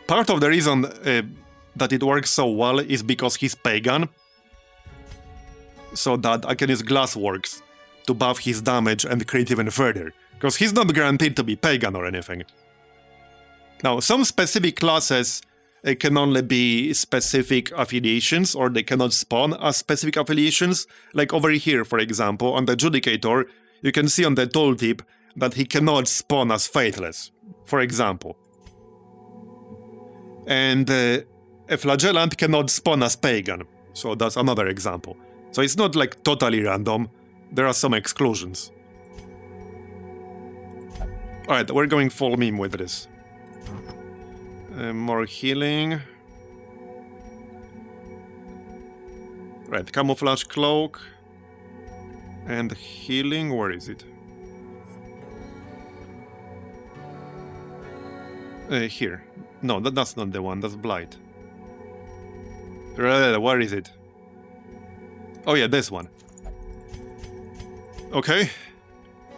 Part of the reason that it works so well is because he's pagan. So that I can use Glassworks to buff his damage and crit even further. Because he's not guaranteed to be pagan or anything. Now, some specific classes can only be specific affiliations, or they cannot spawn as specific affiliations. Like over here, for example, on the Judicator, you can see on the tooltip that he cannot spawn as Faithless, for example. And a Flagellant cannot spawn as Pagan, so that's another example. So it's not like totally random, there are some exclusions. Alright, we're going full meme with this. More healing. Right, Camouflage Cloak. And healing, where is it? Here. No, that's not the one, that's Blight. Where is it? Oh yeah, this one. Okay.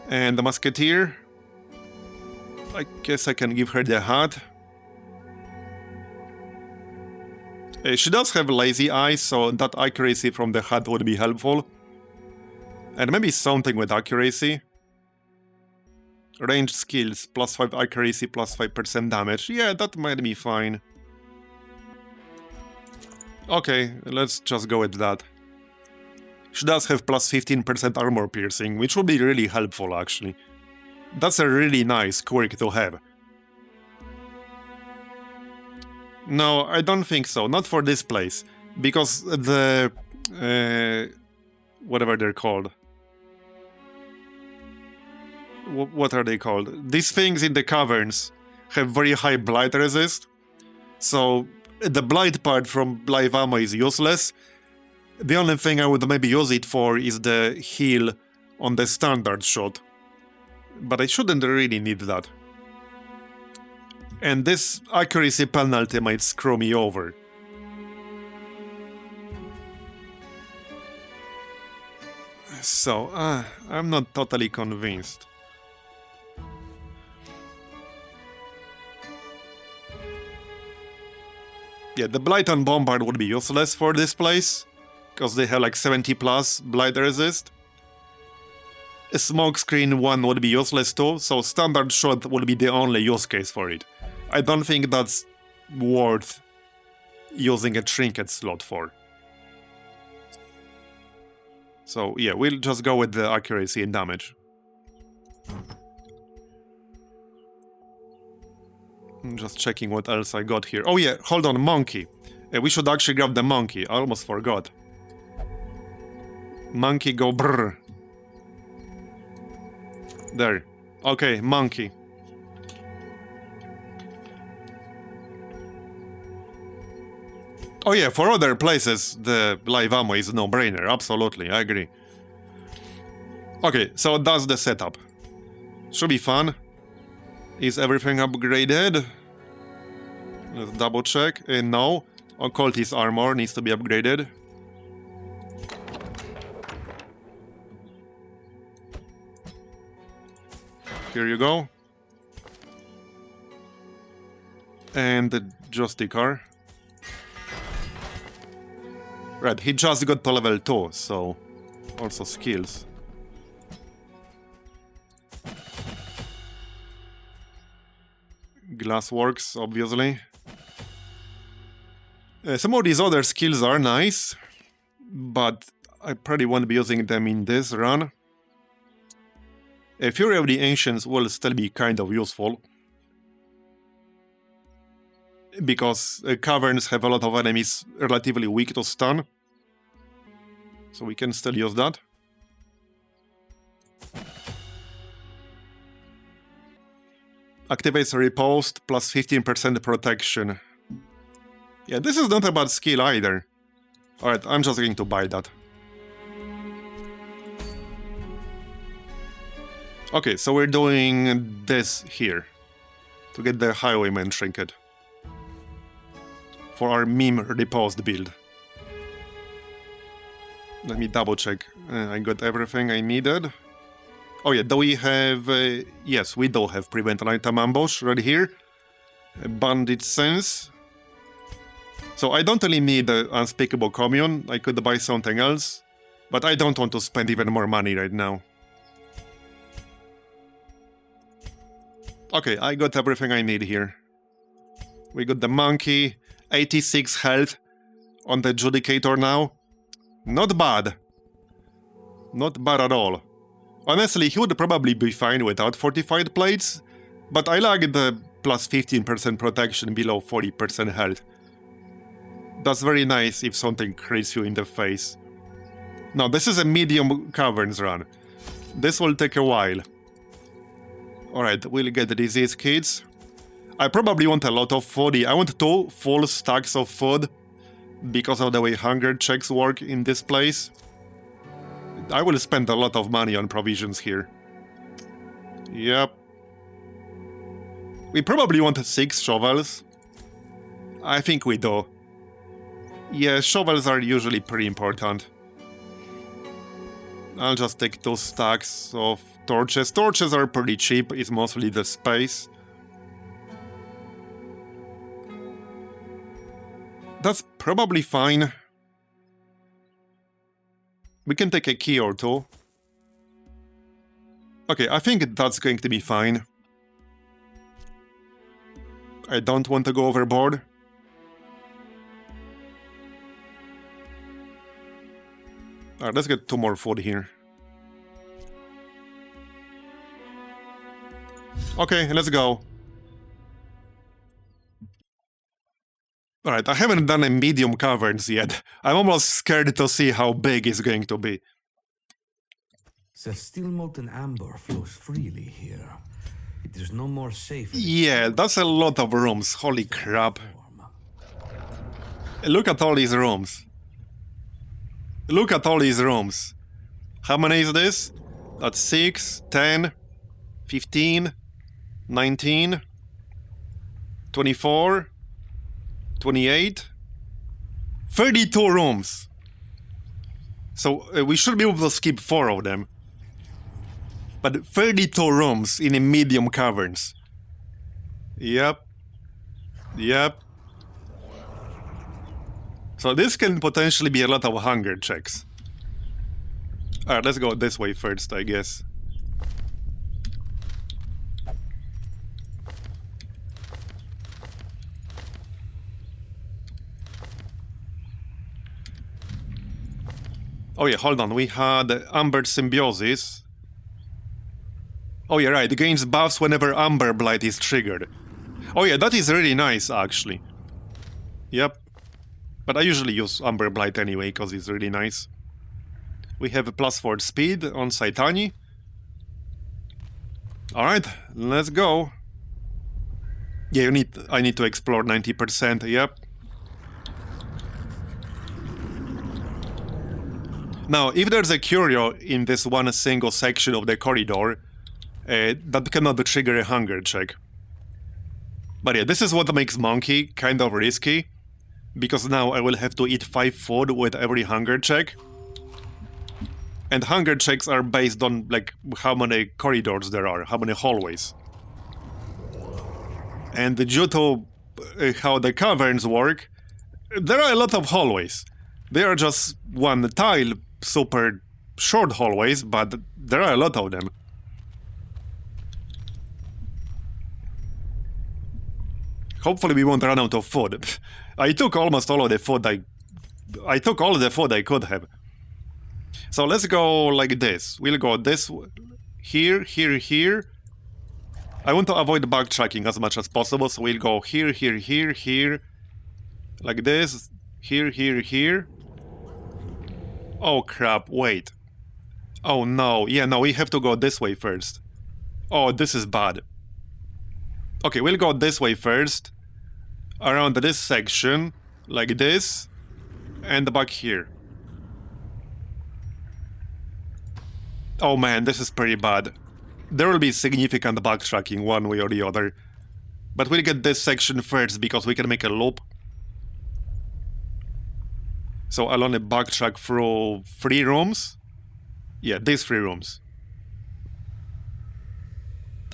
And the Musketeer. I guess I can give her the hat. She does have lazy eyes, so that accuracy from the hat would be helpful. And maybe something with accuracy. Ranged skills, plus 5 accuracy, plus 5% damage. Yeah, that might be fine. Okay, let's just go with that. She does have plus 15% armor piercing, which would be really helpful actually. That's a really nice quirk to have. No, I don't think so. Not for this place. Because the... whatever they're called. What are they called? These things in the Caverns have very high blight resist. So the blight part from live ammo is useless. The only thing I would maybe use it for is the heal on the standard shot. But I shouldn't really need that. And this accuracy penalty might screw me over. So, I'm not totally convinced. Yeah, the Blight and Bombard would be useless for this place, because they have like 70 plus Blight resist. A Smokescreen one would be useless too, so Standard Shot would be the only use case for it. I don't think that's worth using a Trinket slot for. So yeah, we'll just go with the accuracy and damage. I'm just checking what else I got here. Oh yeah, hold on, Monkey. We should actually grab the Monkey, I almost forgot. Monkey go brrr. There. Okay, Monkey. Oh yeah, for other places, the live ammo is no-brainer, absolutely, I agree. Okay, so that's the setup. Should be fun. Is everything upgraded? Let's double check. No. Occultist armor needs to be upgraded. Here you go. And the Justicar. Right, he just got to level 2, so also skills. Glassworks, obviously. Some of these other skills are nice, but I probably won't be using them in this run. Fury of the Ancients will still be kind of useful, because Caverns have a lot of enemies relatively weak to stun, so we can still use that. Activates Riposte, plus 15% protection. Yeah, this is not a bad skill either. Alright, I'm just going to buy that. Okay, so we're doing this here to get the Highwayman Trinket for our meme riposte build. Let me double check. I got everything I needed. Oh yeah, do we have... yes, we do have Prevent an Item Ambush right here. Bandit Sense. So I don't really need the Unspeakable Commune. I could buy something else, but I don't want to spend even more money right now. Okay, I got everything I need here. We got the monkey, 86 health on the Judicator now. Not bad. Not bad at all. Honestly, he would probably be fine without fortified plates, but I like the plus 15% protection below 40% health. That's very nice if something crits you in the face. Now, this is a medium Caverns run. This will take a while. Alright, we'll get the disease kits. I probably want a lot of food. I want 2 full stacks of food because of the way hunger checks work in this place. I will spend a lot of money on provisions here. Yep. We probably want 6 shovels. I think we do. Yeah, shovels are usually pretty important. I'll just take 2 stacks of torches. Torches are pretty cheap, it's mostly the space. That's probably fine. We can take a key or 2. Okay, I think that's going to be fine. I don't want to go overboard. Alright, let's get 2 more food here. Okay, let's go. Alright, I haven't done a medium Caverns yet. I'm almost scared to see how big it's going to be. The still molten amber flows freely here. It is no more safe. Yeah, that's a lot of rooms. Holy crap. Look at all these rooms. Look at all these rooms. How many is this? That's 6, 10, 15, 19, 24, 28, 32 rooms. So we should be able to skip 4 of them. But 32 rooms in a medium Caverns. Yep. Yep. So this can potentially be a lot of hunger checks. Alright, let's go this way first, I guess. Oh yeah, hold on, we had Amber Symbiosis. Oh yeah, right, gains buffs whenever Amber Blight is triggered. Oh yeah, that is really nice, actually. Yep. But I usually use Amber Blight anyway, because it's really nice. We have a +4 speed on Saitani. Alright, let's go. Yeah, I need to explore 90%, yep. Now, if there's a curio in this one single section of the corridor, that cannot trigger a hunger check. But yeah, this is what makes Monkey kind of risky. Because now I will have to eat 5 food with every hunger check. And hunger checks are based on, like, how many corridors there are, how many hallways. And due to how the caverns work, there are a lot of hallways. They are just one tile, super short hallways, but there are a lot of them. Hopefully we won't run out of food. I took almost all of the food I took all the food I could have. So let's go like this. We'll go this here, here, here. I want to avoid backtracking as much as possible, so we'll go here, here, here, here. Like this. Here, here, here. Oh crap, wait. Oh no, yeah, no, we have to go this way first. Oh, this is bad. Okay, we'll go this way first. Around this section, like this. And back here. Oh man, this is pretty bad. There will be significant backtracking one way or the other. But we'll get this section first because we can make a loop. So I'll only backtrack through 3 rooms. Yeah, these 3 rooms.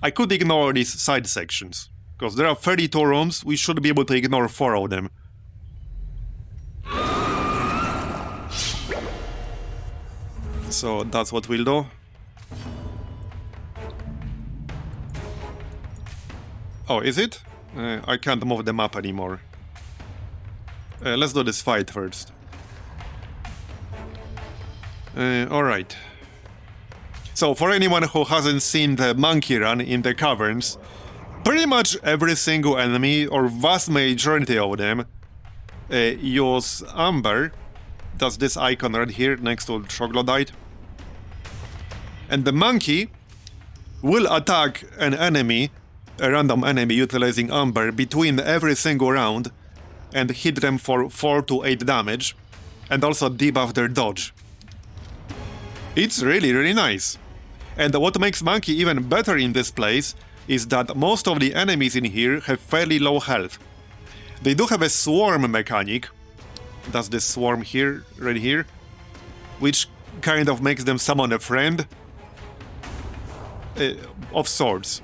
I could ignore these side sections. Because there are 32 rooms, we should be able to ignore 4 of them. So that's what we'll do. Oh, is it? I can't move the map anymore. Let's do this fight first. Alright. So for anyone who hasn't seen the monkey run in the Caverns, pretty much every single enemy, or vast majority of them, use Amber. That's this icon right here next to Troglodyte. And the monkey will attack an enemy, a random enemy utilizing Amber, between every single round and hit them for 4 to 8 damage, and also debuff their dodge. It's really, really nice. And what makes Monkey even better in this place is that most of the enemies in here have fairly low health. They do have a swarm mechanic. That's this swarm here, right here, which kind of makes them summon a friend of sorts.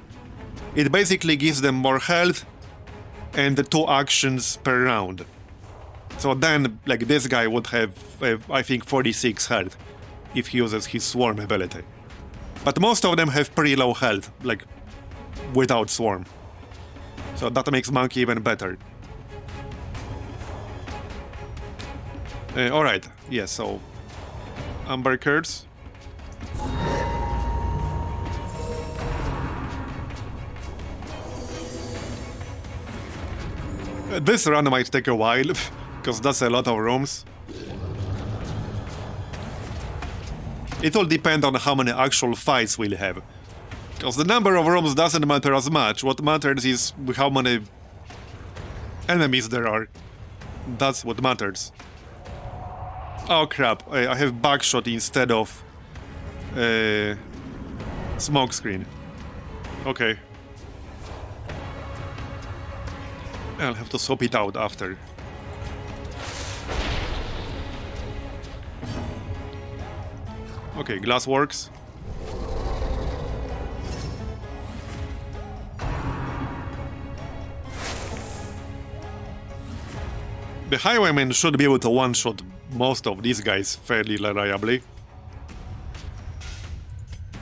It basically gives them more health and 2 actions per round. So then, like, this guy would have, I think, 46 health if he uses his swarm ability. But most of them have pretty low health, like, without swarm. So that makes Monkey even better. Alright, yeah, so... Amber Curse. This run might take a while, because that's a lot of rooms. It will depend on how many actual fights we'll have. Because the number of rooms doesn't matter as much. What matters is how many enemies there are. That's what matters. Oh crap, I have backshot instead of smokescreen. Okay. I'll have to swap it out after. Okay, glass works. The highwaymen should be able to one-shot most of these guys fairly reliably.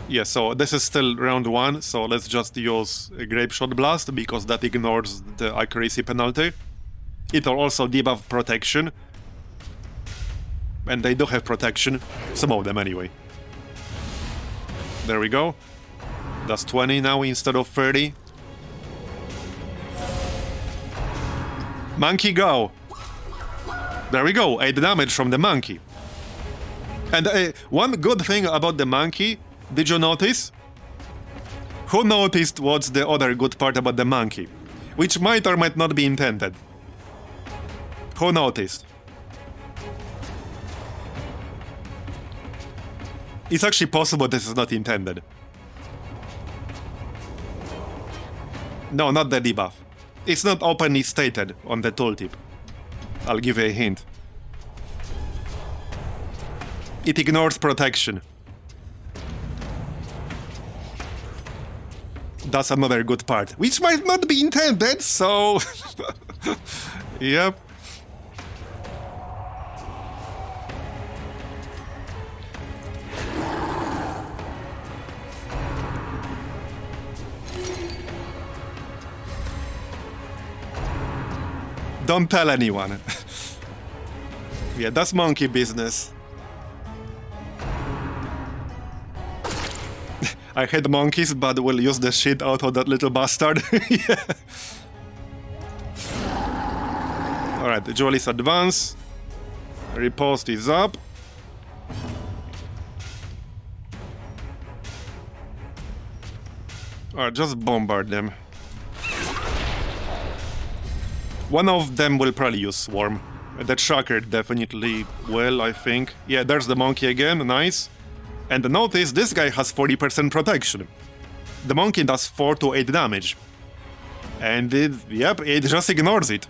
Yeah, so this is still round 1, so let's just use a Grape Shot Blast, because that ignores the accuracy penalty. It'll also debuff protection. And they do have protection, some of them anyway. There we go. That's 20 now instead of 30. Monkey go! There we go, 8 damage from the monkey. And one good thing about the monkey, did you notice? Who noticed what's the other good part about the monkey? Which might or might not be intended. Who noticed? It's actually possible this is not intended. No, not the debuff. It's not openly stated on the tooltip. I'll give you a hint. It ignores protection. That's another good part, which might not be intended, so... Yep. Don't tell anyone. Yeah, that's monkey business. I hate monkeys, but will use the shit out of that little bastard. Yeah. Alright, the Jewel's advance. Riposte is up. Alright, just bombard them. One of them will probably use Swarm. The Tracker definitely will, I think. Yeah, there's the monkey again, nice. And notice this guy has 40% protection. The monkey does 4 to 8 damage. And it just ignores it.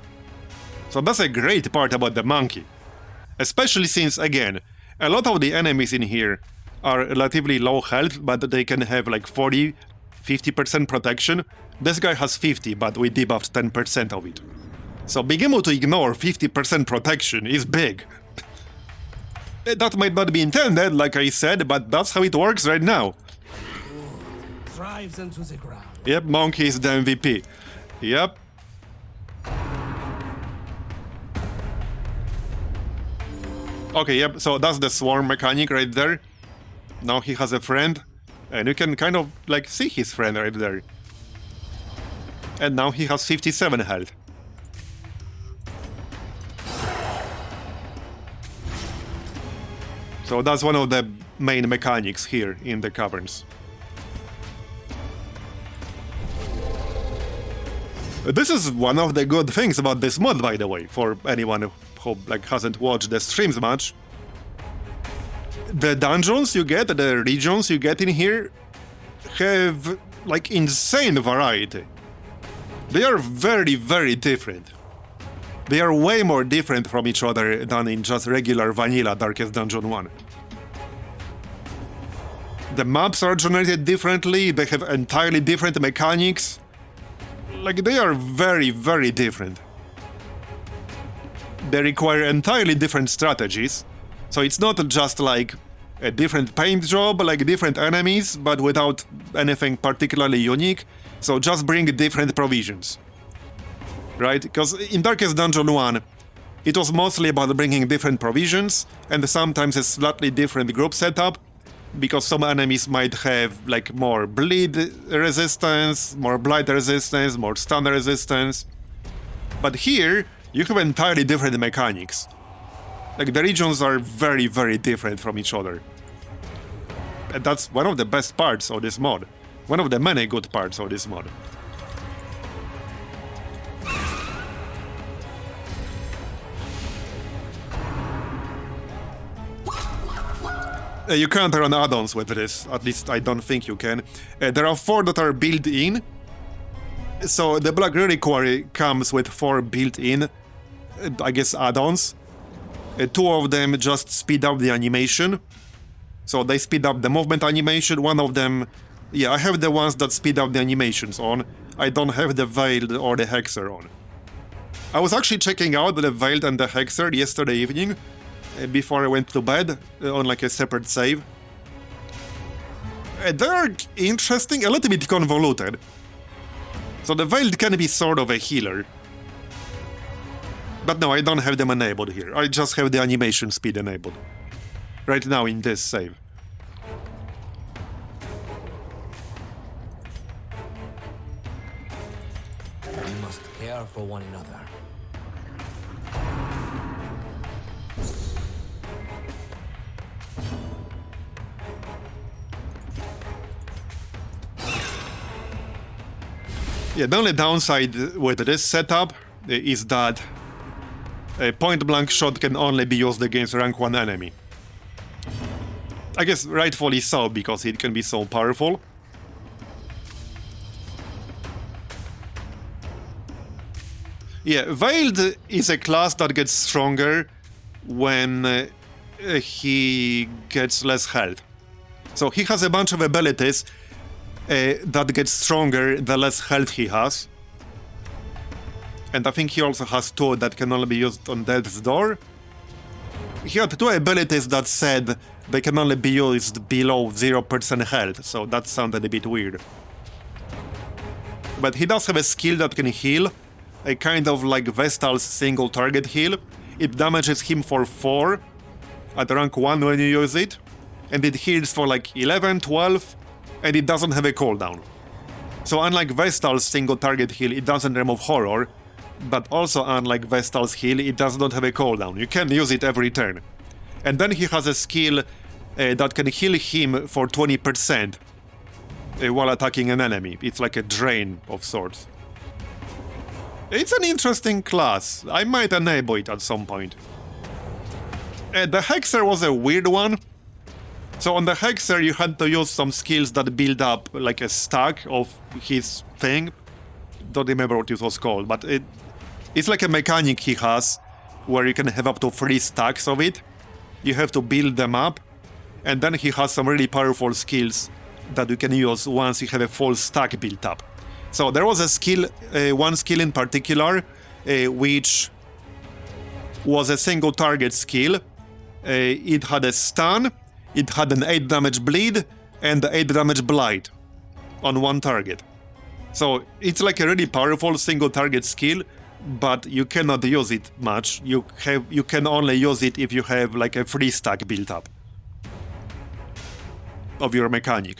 So that's a great part about the monkey. Especially since, again, a lot of the enemies in here are relatively low health, but they can have like 40, 50% protection. This guy has 50, but we debuffed 10% of it. So being able to ignore 50% protection is big. That might not be intended, like I said, but that's how it works right now. Drives into the ground. Yep, monkey is the MVP. Yep. Okay, yep, so that's the swarm mechanic right there. Now he has a friend, and you can kind of, like, see his friend right there. And now he has 57 health. So that's one of the main mechanics here in the Caverns. This is one of the good things about this mod, by the way, for anyone who hasn't watched the streams much. The dungeons you get, the regions you get in here, have like insane variety. They are very, very different. They are way more different from each other than in just regular vanilla Darkest Dungeon 1. The maps are generated differently, they have entirely different mechanics. Like, they are very, very different. They require entirely different strategies, so it's not just like a different paint job, like different enemies, but without anything particularly unique, so just bring different provisions. Right? Because in Darkest Dungeon 1, it was mostly about bringing different provisions, and sometimes a slightly different group setup, because some enemies might have like more bleed resistance, more blight resistance, more stun resistance. But here, you have entirely different mechanics. Like, the regions are very, very different from each other. And that's one of the best parts of this mod. One of the many good parts of this mod. You can't run add-ons with this, at least I don't think you can. There are 4 that are built in. So the Black Reliquary comes with 4 built-in, I guess, add-ons. 2 of them just speed up the animation. So they speed up the movement animation. One of them... Yeah, I have the ones that speed up the animations on. I don't have the Veiled or the Hexer on. I was actually checking out the Veiled and the Hexer yesterday evening, before I went to bed, on like a separate save. They're interesting, a little bit convoluted. So the Veiled can be sort of a healer. But no, I don't have them enabled here. I just have the animation speed enabled. Right now in this save. We must care for one another. Yeah, the only downside with this setup is that a point-blank shot can only be used against rank 1 enemy. I guess rightfully so, because it can be so powerful. Yeah, Veiled is a class that gets stronger when he gets less health. So he has a bunch of abilities that gets stronger the less health he has. And I think he also has 2 that can only be used on Death's Door. He had 2 abilities that said they can only be used below 0% health, so that sounded a bit weird. But he does have a skill that can heal a kind of like Vestal's single target heal. It damages him for 4 at rank 1 when you use it, and it heals for like 11, 12, and it doesn't have a cooldown. So unlike Vestal's single target heal, it doesn't remove horror, but also unlike Vestal's heal, it does not have a cooldown. You can use it every turn. And then he has a skill that can heal him for 20% while attacking an enemy. It's like a drain of sorts. It's an interesting class. I might enable it at some point. The Hexer was a weird one. So on the Hexer you had to use some skills that build up like a stack of his thing. Don't remember what it was called, but it's like a mechanic he has where you can have up to 3 stacks of it. You have to build them up, and then he has some really powerful skills that you can use once you have a full stack built up. So there was a skill, one skill in particular, which was a single target skill. It had a stun, it had an 8 damage bleed, and 8 damage blight on one target. So it's like a really powerful single target skill, but you cannot use it much. You can only use it if you have like a 3 stack built up of your mechanic.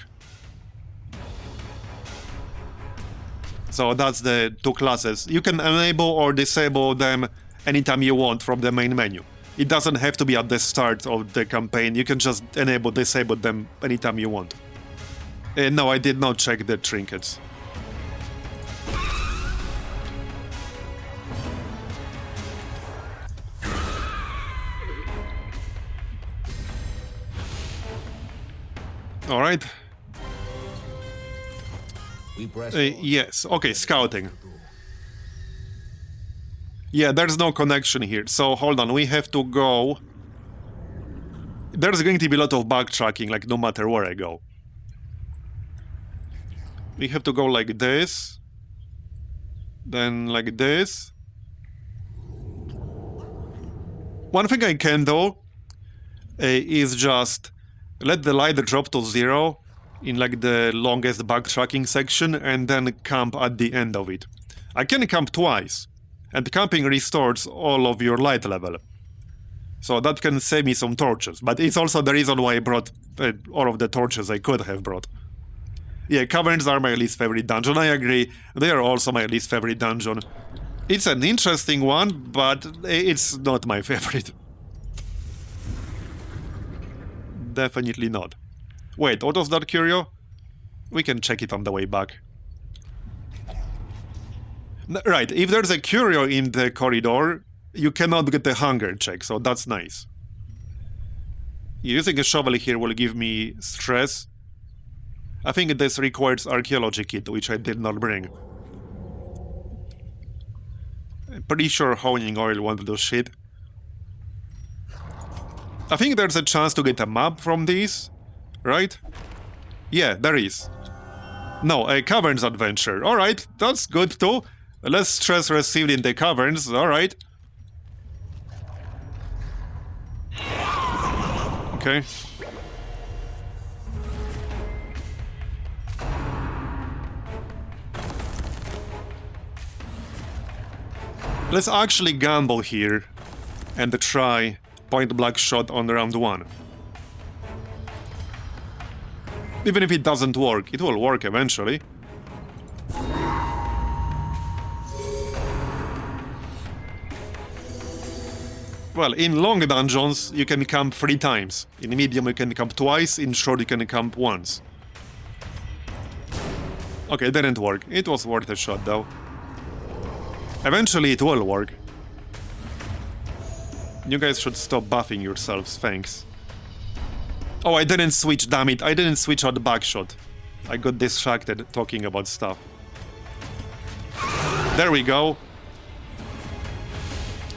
So that's the 2 classes. You can enable or disable them anytime you want from the main menu. It doesn't have to be at the start of the campaign. You can just enable, disable them anytime you want. No, I did not check the trinkets. All right. Yes, okay, scouting. Yeah, there's no connection here, so hold on, we have to go... There's going to be a lot of backtracking, like, no matter where I go. We have to go like this. Then like this. One thing I can do is just let the light drop to 0 in like the longest backtracking section and then camp at the end of it. I can camp twice, and camping restores all of your light level. So that can save me some torches, but it's also the reason why I brought all of the torches I could have brought. Yeah, Caverns are my least favorite dungeon, I agree. They are also my least favorite dungeon. It's an interesting one, but it's not my favorite. Definitely not. Wait, what was that curio? We can check it on the way back. Right, if there's a curio in the corridor, you cannot get the hunger check, so that's nice. Using a shovel here will give me stress. I think this requires archaeology kit, which I did not bring. I'm pretty sure honing oil won't do shit. I think there's a chance to get a map from these, right? Yeah, there is. No, a Caverns adventure. Alright, that's good too. Less stress received in the Caverns, alright. Okay. Let's actually gamble here and try point-blank shot on round 1. Even if it doesn't work, it will work eventually. Well, in long dungeons, you can camp 3 times. In medium, you can camp twice. In short, you can camp once. Okay, it didn't work. It was worth a shot, though. Eventually, it will work. You guys should stop buffing yourselves, thanks. Oh, I didn't switch, damn it. I didn't switch out the backshot. I got distracted talking about stuff. There we go.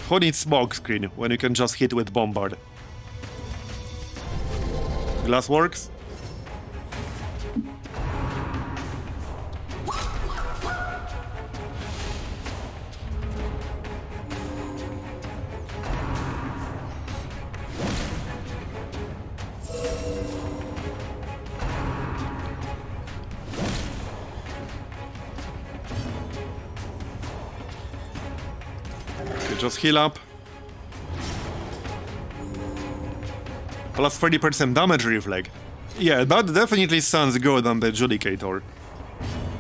Who needs smoke screen when you can just hit with bombard? Glass works? just heal up. Plus 30% damage reflect. Yeah, that definitely sounds good on the Judicator.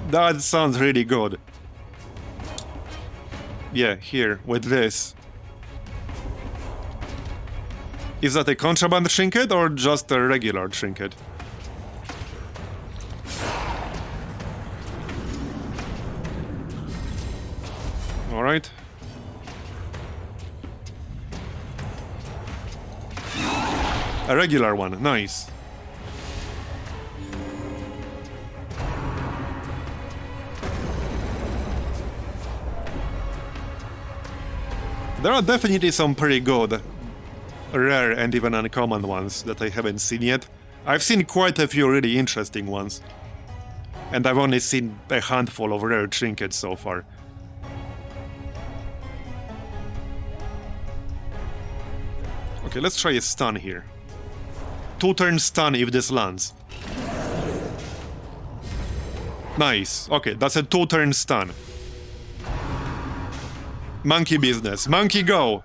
That sounds really good. Yeah, here, with this. Is that a contraband trinket or just a regular trinket? Alright. A regular one, nice. There are definitely some pretty good, rare and even uncommon ones that I haven't seen yet. I've seen quite a few really interesting ones. And I've only seen a handful of rare trinkets so far. Okay, let's try a stun here. 2-turn stun if this lands. Nice. Okay, that's a 2-turn stun. Monkey business. Monkey go!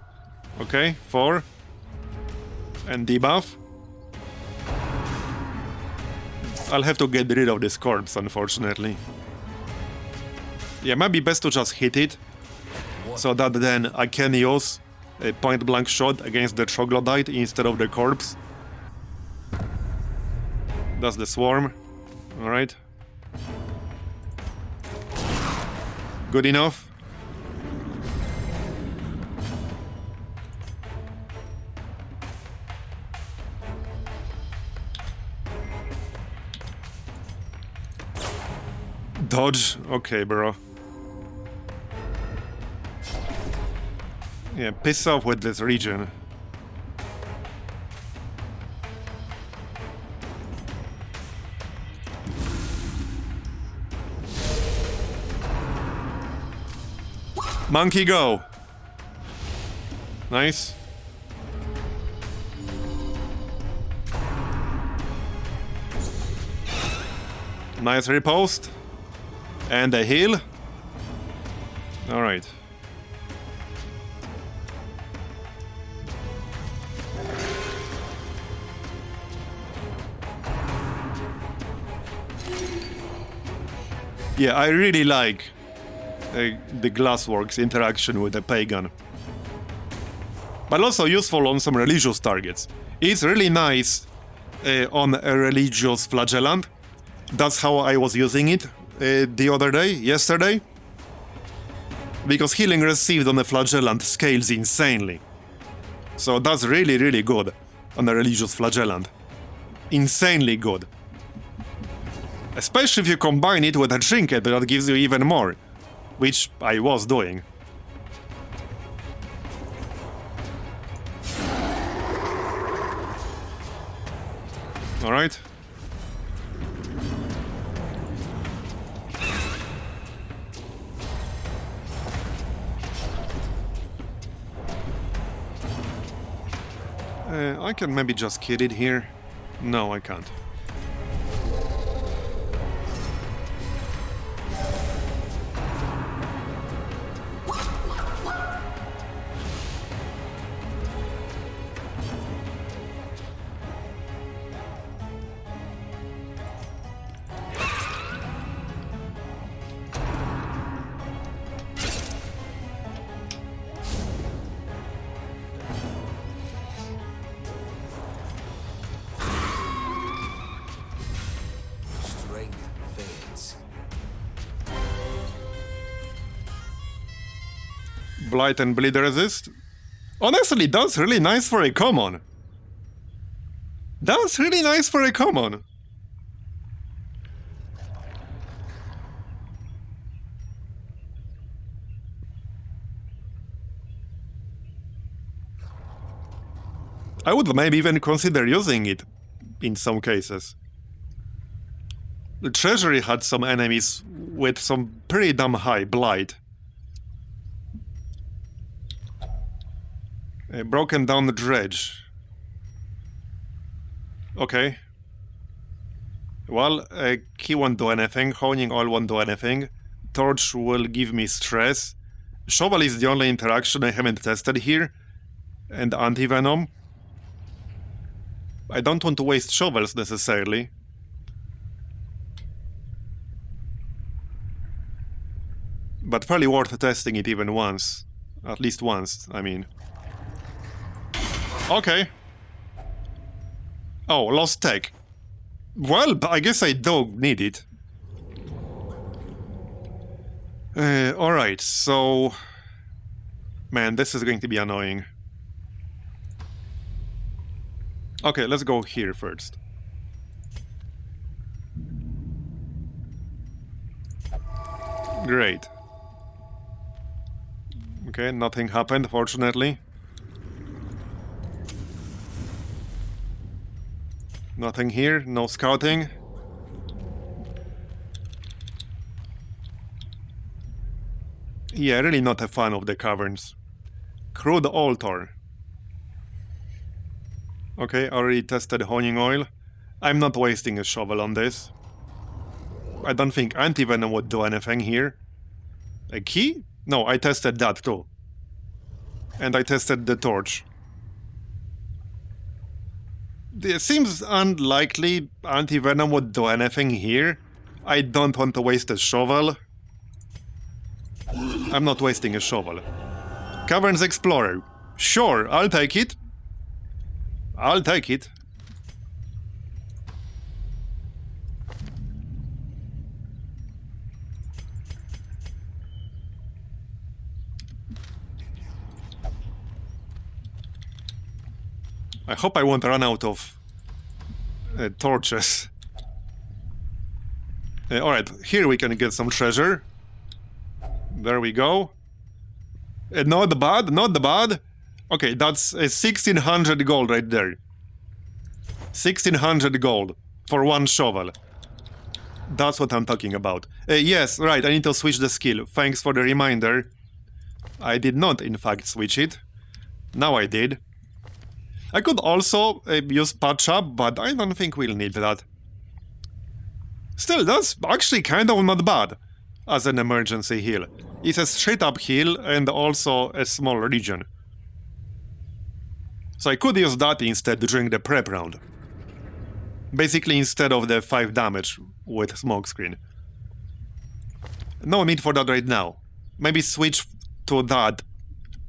Okay, 4. And debuff. I'll have to get rid of this corpse, unfortunately. Yeah, might be best to just hit it. So that then I can use a point-blank shot against the troglodyte instead of the corpse. That's the swarm. Alright. Good enough. Dodge? Okay, bro. Yeah, piss off with this region. Monkey go! Nice. Nice riposte. And a heal. Alright. Yeah, I really like the Glassworks interaction with the Pagan. But also useful on some religious targets. It's really nice on a religious flagellant. That's how I was using it the other day, yesterday. Because healing received on a flagellant scales insanely. So that's really, really good on a religious flagellant. Insanely good. Especially if you combine it with a trinket that gives you even more. Which I was doing. Alright. I can maybe just kill it here. No, I can't. Blight and Bleed resist. Honestly, that's really nice for a common. That's really nice for a common. I would maybe even consider using it in some cases. The Treasury had some enemies with some pretty damn high Blight. Broken down the dredge. Okay. Well, Key won't do anything, Honing All won't do anything. Torch will give me stress, Shovel is the only interaction I haven't tested here. And anti-venom. I don't want to waste shovels necessarily. But fairly worth testing it even once. At least once, I mean. Okay. Oh, lost tech. Well, I guess I don't need it. Alright, so... Man, this is going to be annoying. Okay, let's go here first. Great. Okay, nothing happened, fortunately. Nothing here, no scouting. Yeah, really not a fan of the caverns. Crude altar. Okay, already tested honing oil. I'm not wasting a shovel on this. I don't think anti-venom would do anything here. A key? No, I tested that too. And I tested the torch. It seems unlikely anti-venom would do anything here. I don't want to waste a shovel. I'm not wasting a shovel. Caverns Explorer. Sure, I'll take it. I'll take it. I hope I won't run out of torches. Alright, here we can get some treasure. There we go. Not bad, not bad. Okay, that's 1600 gold right there. 1600 gold for one shovel. That's what I'm talking about. Yes, right, I need to switch the skill. Thanks for the reminder. I did not, in fact, switch it. Now I did. I could also use patch up, but I don't think we'll need that. Still, that's actually kind of not bad as an emergency heal. It's a straight up heal and also a small regen. So I could use that instead during the prep round. Basically instead of the 5 damage with smokescreen. No need for that right now. Maybe switch to that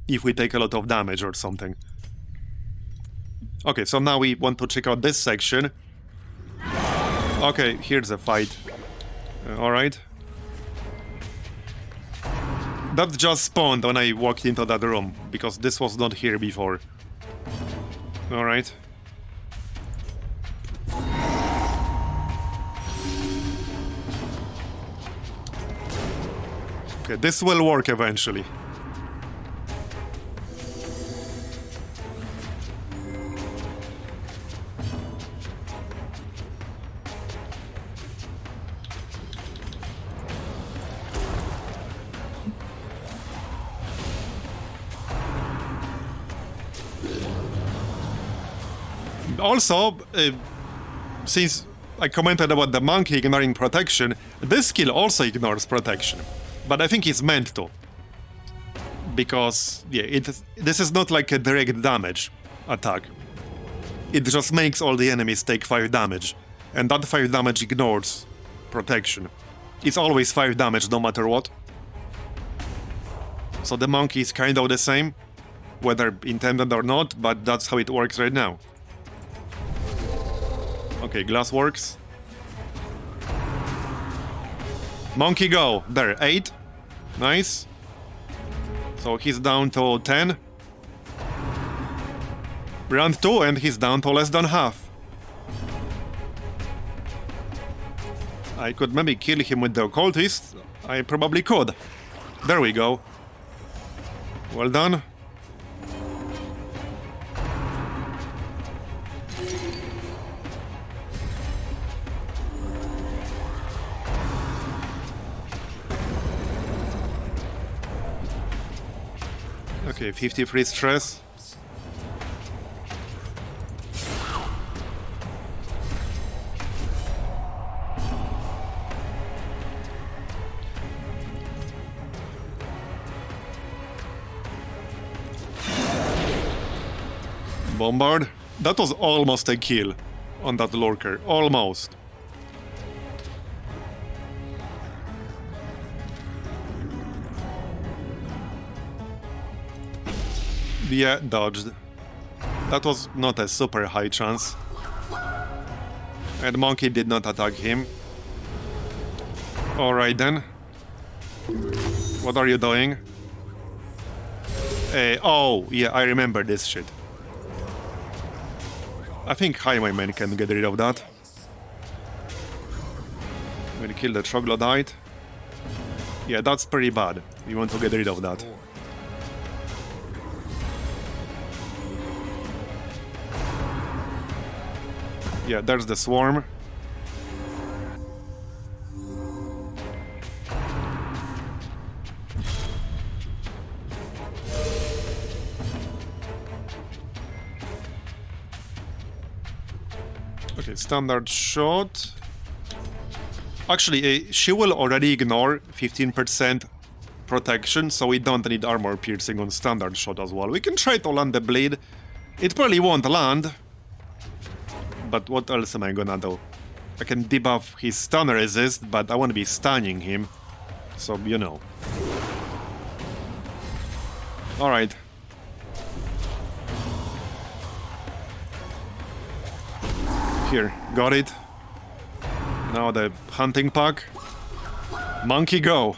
if we take a lot of damage or something. Okay, so now we want to check out this section. Okay, here's a fight. Alright. That just spawned when I walked into that room, because this was not here before. Alright. Okay, this will work eventually. Also, since I commented about the monkey ignoring protection, this skill also ignores protection. But I think it's meant to. Because, yeah, this is not like a direct damage attack. It just makes all the enemies take 5 damage. And that 5 damage ignores protection. It's always 5 damage no matter what. So the monkey is kind of the same, whether intended or not, but that's how it works right now. Okay, glass works. Monkey go! There, 8. Nice. So he's down to 10. Round 2 and he's down to less than half. I could maybe kill him with the occultist. I probably could. There we go. Well done. Okay, 53 stress. Bombard. That was almost a kill on that lurker. Almost. Yeah, dodged. That was not a super high chance. And Monkey did not attack him. Alright then. What are you doing? Oh, yeah, I remember this shit. I think Highwayman can get rid of that. We'll kill the Troglodyte. Yeah, that's pretty bad. We want to get rid of that. Yeah, there's the swarm. Okay, standard shot. Actually, she will already ignore 15% protection, so we don't need armor piercing on standard shot as well. We can try to land the bleed. It probably won't land. But what else am I gonna do? I can debuff his stun resist, but I won't be stunning him. So, you know. Alright. Here, got it. Now the hunting pack. Monkey go!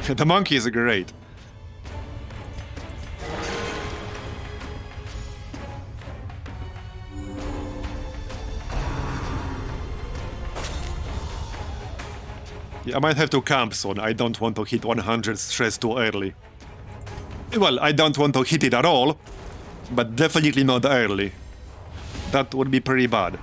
The monkey is great. Yeah, I might have to camp soon. I don't want to hit 100 stress too early. Well, I don't want to hit it at all, but definitely not early. That would be pretty bad.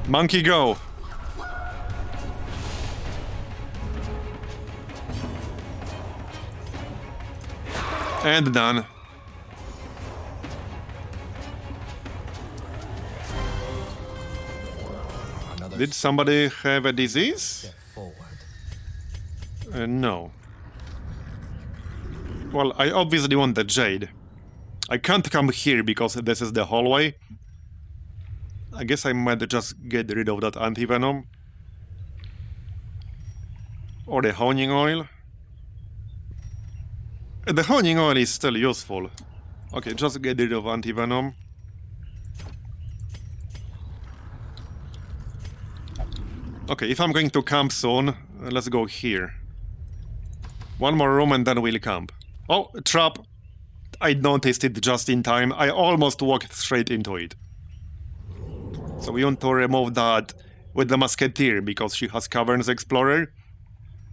Monkey go! And done. Did somebody have a disease? No. Well, I obviously want the jade. I can't come here because this is the hallway. I guess I might just get rid of that anti-venom. Or the honing oil. The honing oil is still useful. Okay, just get rid of anti-venom. Okay, if I'm going to camp soon, let's go here. One more room and then we'll camp. Oh, trap! I noticed it just in time. I almost walked straight into it. So we want to remove that with the Musketeer because she has Caverns Explorer.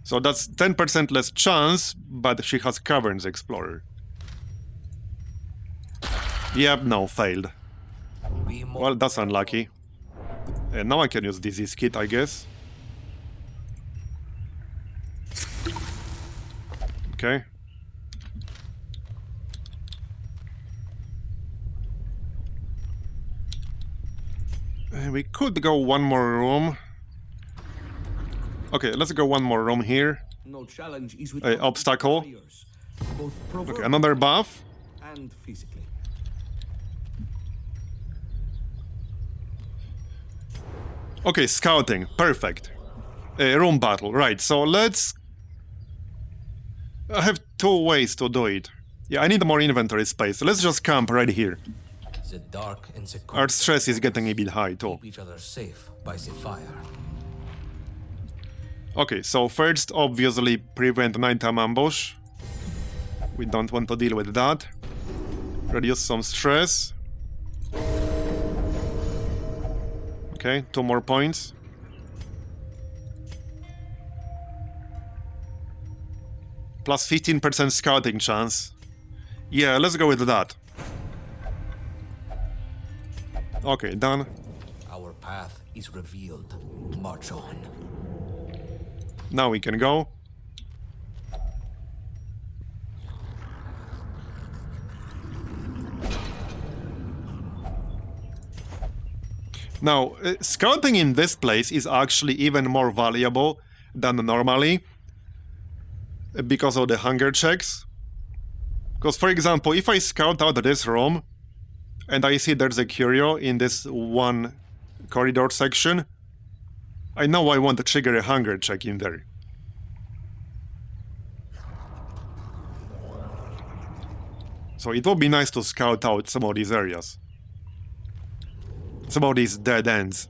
So that's 10% less chance, but she has Caverns Explorer. Yep, no, failed. Well, that's unlucky. And now I can use Disease Kit, I guess. Okay. We could go one more room. Okay, let's go one more room here. No challenge is Obstacle. Okay, another buff. And physically. Okay, scouting. Perfect. Room battle. Right, so let's... I have two ways to do it. Yeah, I need more inventory space. Let's just camp right here. The dark and the Our stress is getting a bit high too. keep each other safe by the fire. Okay, so first, obviously, prevent nighttime ambush. We don't want to deal with that. Reduce some stress. Okay, 2 more points. Plus 15% scouting chance. Yeah, let's go with that. Okay, done. Our path is revealed. March on. Now we can go. Now, scouting in this place is actually even more valuable than normally because of the hunger checks. Because, for example, if I scout out this room and I see there's a curio in this one corridor section, I know I want to trigger a hunger check in there. So it would be nice to scout out some of these areas. Some of these dead ends.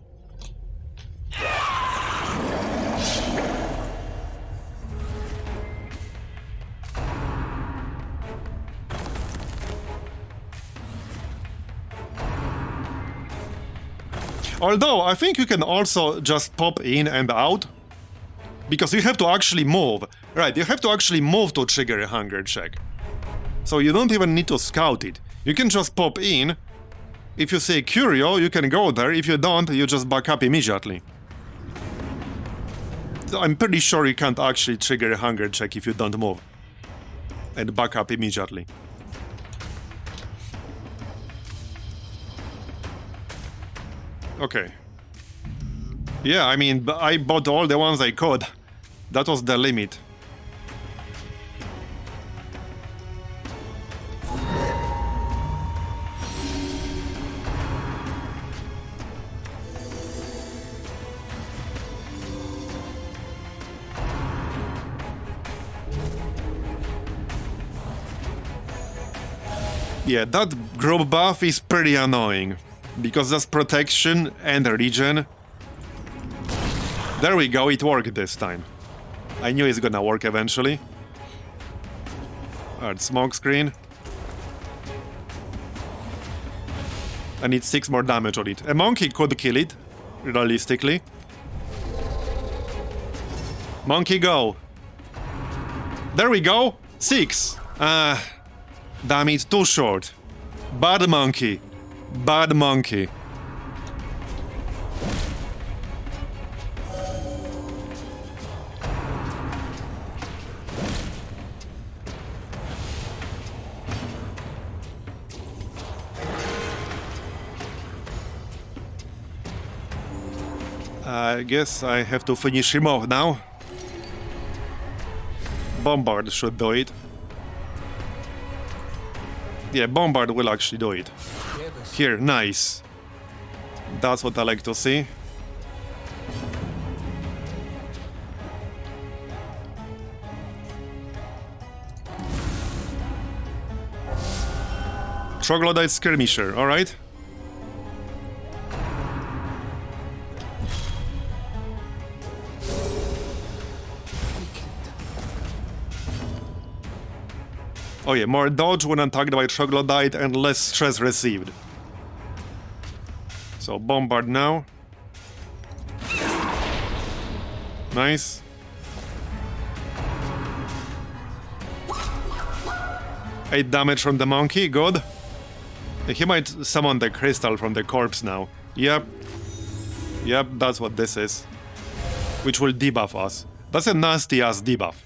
Although, I think you can also just pop in and out. Because you have to actually move. Right, you have to actually move to trigger a hunger check. So you don't even need to scout it. You can just pop in. If you see a curio, you can go there. If you don't, you just back up immediately. So I'm pretty sure you can't actually trigger a hunger check if you don't move. And back up immediately. Okay. Yeah, I mean, I bought all the ones I could. That was the limit. Yeah, that group buff is pretty annoying. Because that's protection and regen. There we go, it worked this time. I knew it's gonna work eventually. Alright, smoke screen. I need 6 more damage on it. A monkey could kill it, realistically. Monkey, go! There we go! 6! Damn it, too short. Bad monkey. Bad monkey. I guess I have to finish him off now. Bombard should do it. Yeah, Bombard will actually do it. Here, nice. That's what I like to see. Troglodyte Skirmisher, alright. Oh yeah, more dodge when attacked by Troglodyte and less stress received. So, Bombard now. Nice. Eight damage from the monkey, good. He might summon the crystal from the corpse now. Yep. Yep, that's what this is. Which will debuff us. That's a nasty-ass debuff.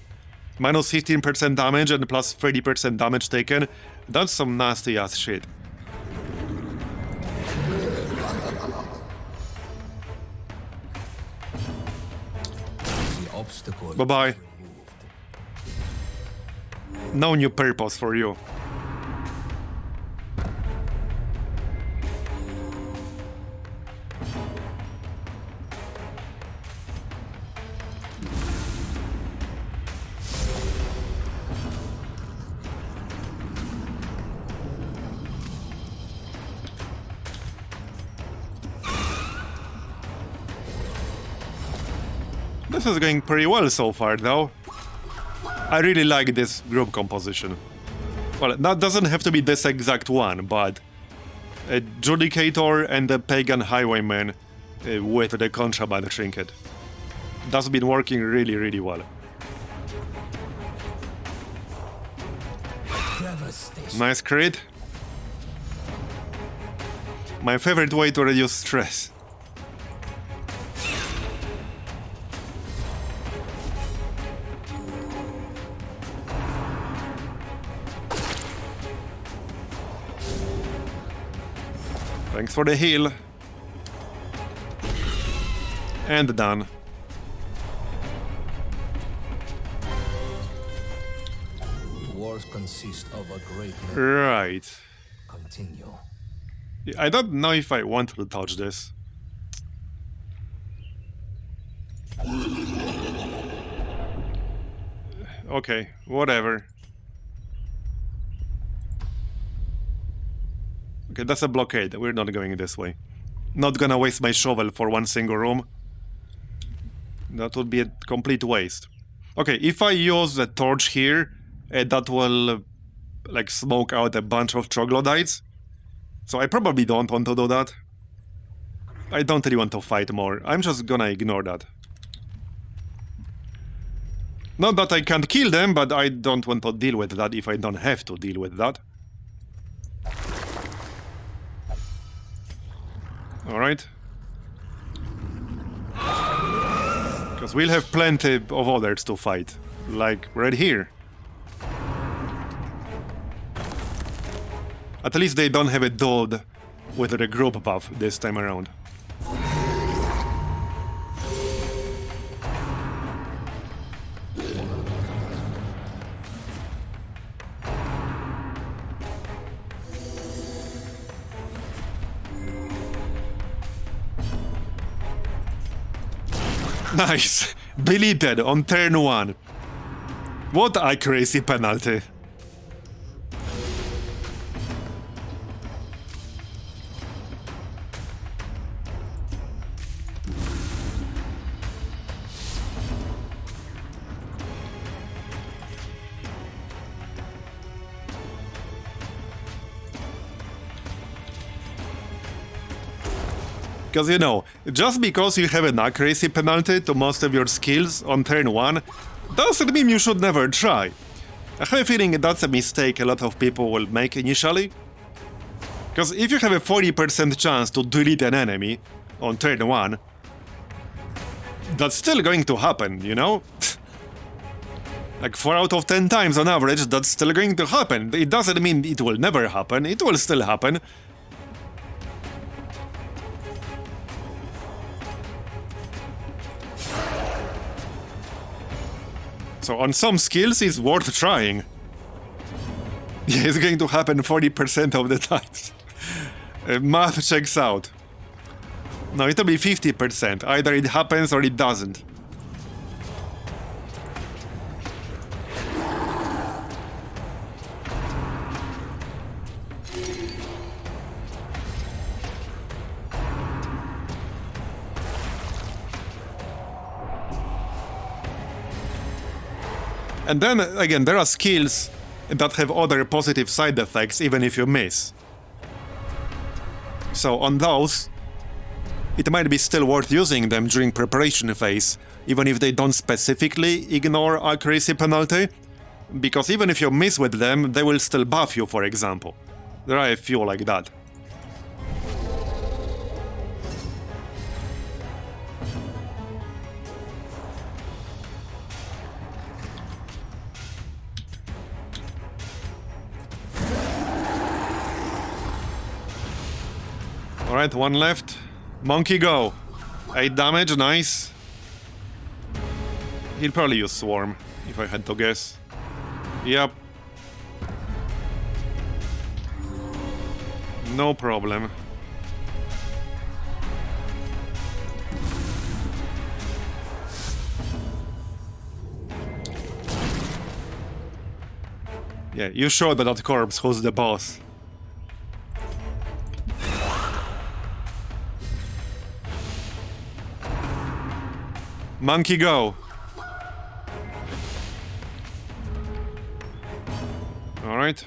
Minus 15% damage and plus 30% damage taken. That's some nasty-ass shit. Bye-bye. No new purpose for you. This is going pretty well so far, though. I really like this group composition. Well, that doesn't have to be this exact one, but a Judicator and a Pagan Highwayman with the Contraband Trinket. That's been working really, really well. Nice crit. My favorite way to reduce stress. Thanks for the heal. And done. Wars consist of a great many. Right. Continue. I don't know if I want to touch this. Okay, whatever. Okay, that's a blockade. We're not going this way. Not gonna waste my shovel for one single room. That would be a complete waste. Okay, if I use the torch here, that will like smoke out a bunch of troglodytes. So I probably don't want to do that. I don't really want to fight more. I'm just gonna ignore that. Not that I can't kill them, but I don't want to deal with that if I don't have to deal with that. Alright. Because we'll have plenty of others to fight. Like, right here. At least they don't have a dude with the group buff this time around. Nice! Deleted on turn 1. What accuracy penalty. Because, you know, just because you have an accuracy penalty to most of your skills on turn 1, doesn't mean you should never try. I have a feeling that's a mistake a lot of people will make initially. Because if you have a 40% chance to delete an enemy on turn 1, that's still going to happen, you know? Like 4 out of 10 times on average, that's still going to happen. It doesn't mean it will never happen, it will still happen. So on some skills, it's worth trying. Yeah, it's going to happen 40% of the times. Math checks out. No, it'll be 50%. Either it happens or it doesn't. And then, again, there are skills that have other positive side effects even if you miss. So on those, it might be still worth using them during preparation phase, even if they don't specifically ignore accuracy penalty, because even if you miss with them, they will still buff you, for example. There are a few like that. Alright, one left. Monkey go. 8 damage, nice. He'll probably use Swarm, if I had to guess. Yep. No problem. Yeah, you showed that corpse who's the boss. Monkey go. All right.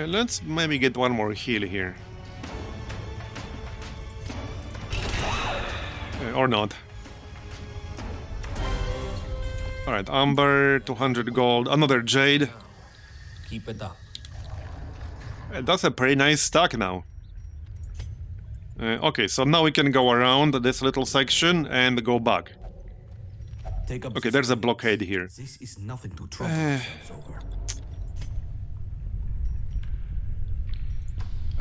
Let's maybe get one more heal here. Or not. Alright, Amber, 200 gold, another Jade. Keep it up. That's a pretty nice stack now. Okay, so now we can go around this little section and go back. Take up Okay, this there's a place. blockade here. This is nothing to trouble ourselves over.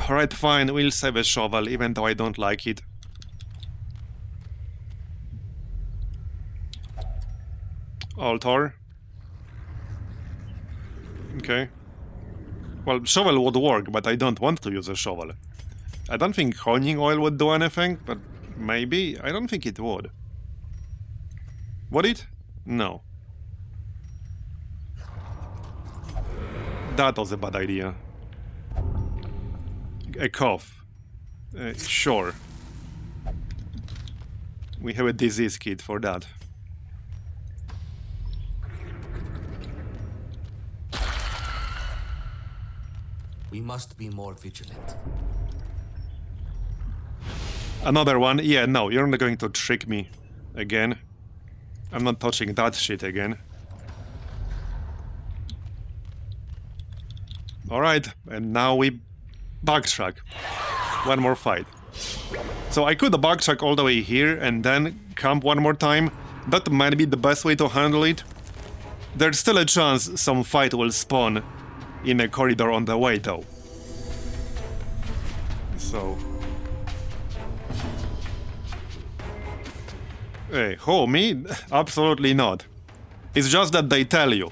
Alright, fine, we'll save a shovel, even though I don't like it. Altar. Okay. Well, shovel would work, but I don't want to use a shovel. I don't think honing oil would do anything, but maybe. I don't think it would. Would it? No. That was a bad idea. A cough. Sure. We have a disease kit for that. We must be more vigilant. Another one? Yeah, no, you're not going to trick me again. I'm not touching that shit again. Alright, and now we backtrack. One more fight. So I could backtrack all the way here and then camp one more time. That might be the best way to handle it. There's still a chance some fight will spawn in a corridor on the way though. So... Hey, who, me? Absolutely not. It's just that they tell you.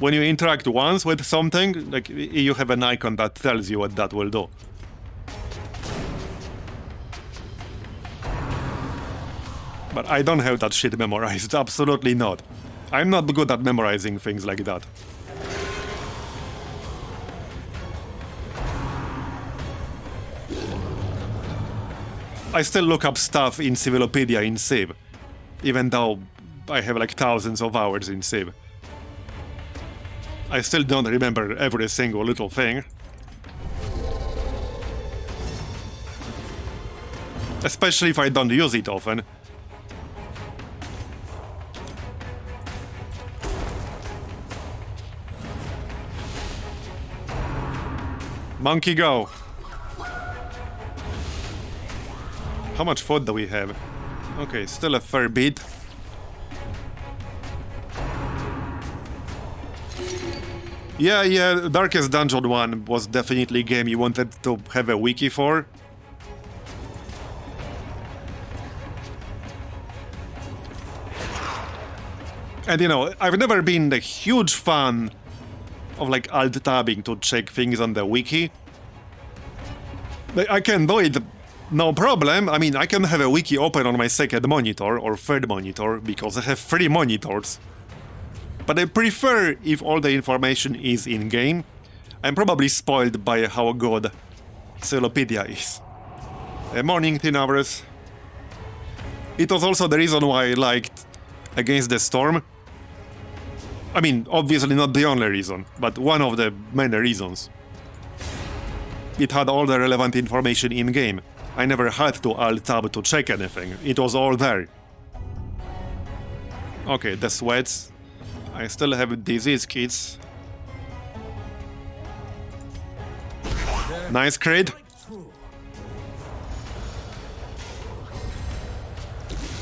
When you interact once with something, like, you have an icon that tells you what that will do. But I don't have that shit memorized, absolutely not. I'm not good at memorizing things like that. I still look up stuff in Civilopedia in Civ, even though I have like thousands of hours in Civ. I still don't remember every single little thing. Especially if I don't use it often. Monkey go! How much food do we have? Okay, still a fair bit. Yeah, Darkest Dungeon 1 was definitely a game you wanted to have a wiki for. And you know, I've never been a huge fan of like alt-tabbing to check things on the wiki. I can do it, no problem. I mean, I can have a wiki open on my second monitor or third monitor because I have 3 monitors. But I prefer if all the information is in-game. I'm probably spoiled by how good Civilopedia is. Morning, Teen Hours. It was also the reason why I liked Against the Storm. I mean, obviously not the only reason, but one of the many reasons. It had all the relevant information in-game. I never had to alt-tab to check anything. It was all there. Okay, the sweats. I still have disease kits. Nice crit.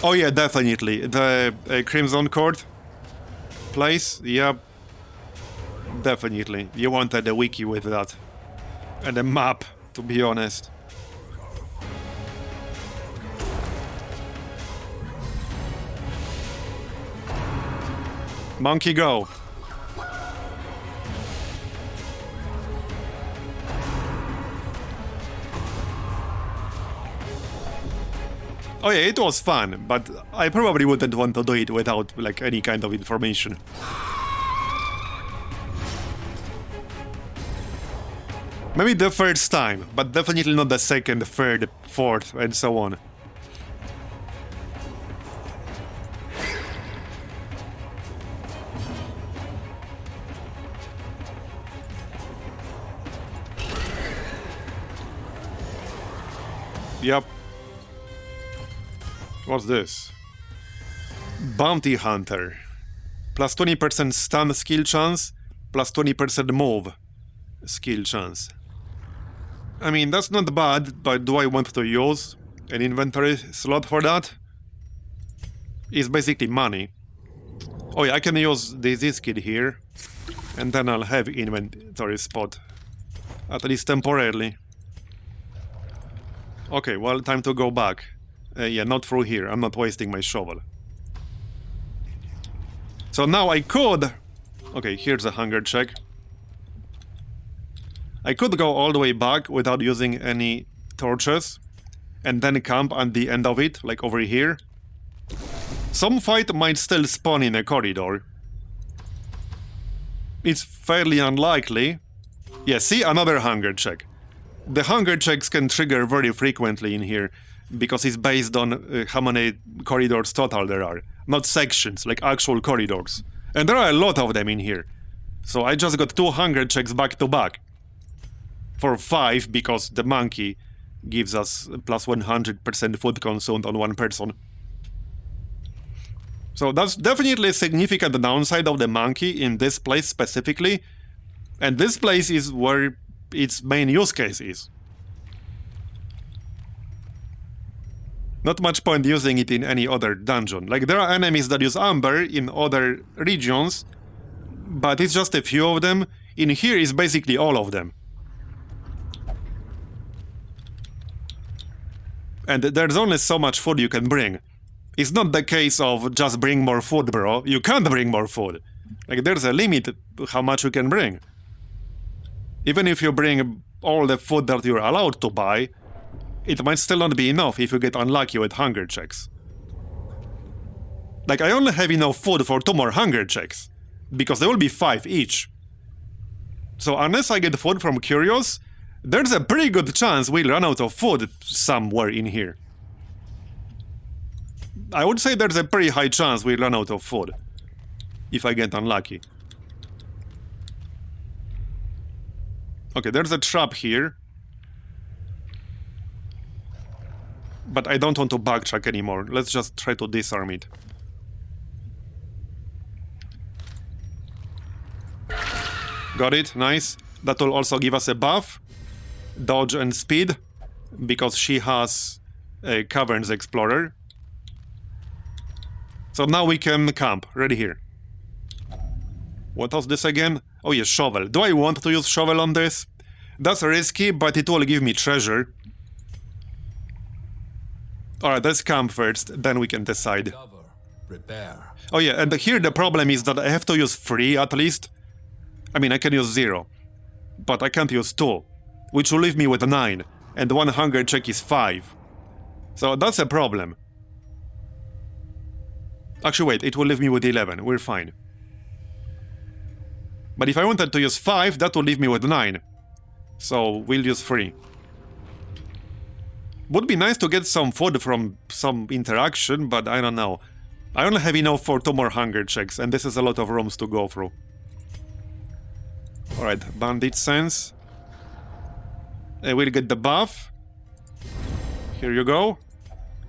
Oh yeah, definitely. The Crimson Court place, yeah. Definitely. You wanted a wiki with that. And a map, to be honest. Monkey go. Oh yeah, it was fun, but I probably wouldn't want to do it without like any kind of information. Maybe the first time, but definitely not the second, third, fourth, and so on. Yep. What's this? Bounty Hunter. Plus 20% stun skill chance, plus 20% move skill chance. I mean, that's not bad, but do I want to use an inventory slot for that? It's basically money. Oh yeah, I can use this kid here, and then I'll have inventory spot. At least temporarily. Okay, well, time to go back. Yeah, not through here. I'm not wasting my shovel. So now I could... Okay, here's a hunger check. I could go all the way back without using any torches, and then camp at the end of it, like over here. Some fight might still spawn in a corridor. It's fairly unlikely. Yeah, see, another hunger check. The hunger checks can trigger very frequently in here, because it's based on how many corridors total there are. Not sections, like actual corridors. And there are a lot of them in here. So I just got 2 hunger checks back to back. For 5, because the monkey gives us plus 100% food consumed on one person. So that's definitely a significant downside of the monkey in this place specifically. And this place is where its main use case is. Not much point using it in any other dungeon. Like, there are enemies that use amber in other regions, but it's just a few of them. In here is basically all of them. And there's only so much food you can bring. It's not the case of just bring more food, bro. You can't bring more food. Like, there's a limit to how much you can bring. Even if you bring all the food that you're allowed to buy, it might still not be enough if you get unlucky with hunger checks. Like, I only have enough food for 2 more hunger checks, because there will be 5 each. So unless I get food from Curious, there's a pretty good chance we'll run out of food somewhere in here. I would say there's a pretty high chance we'll run out of food, if I get unlucky. Okay, there's a trap here. But I don't want to backtrack anymore. Let's just try to disarm it. Got it, nice. That will also give us a buff. Dodge and speed, because she has a Caverns Explorer. So now we can camp, ready here. What was this again? Oh yeah, shovel. Do I want to use shovel on this? That's risky, but it will give me treasure. Alright, let's camp first, then we can decide. Cover, prepare. Oh yeah, and here the problem is that I have to use 3 at least. I mean, I can use 0, but I can't use 2, which will leave me with 9, and 1 hunger check is 5. So that's a problem. Actually, wait, it will leave me with 11, we're fine. But if I wanted to use 5, that will leave me with 9. So we'll use 3. Would be nice to get some food from some interaction, but I don't know. I only have enough for 2 more hunger checks, and this is a lot of rooms to go through. Alright, bandit sense. We'll get the buff. Here you go.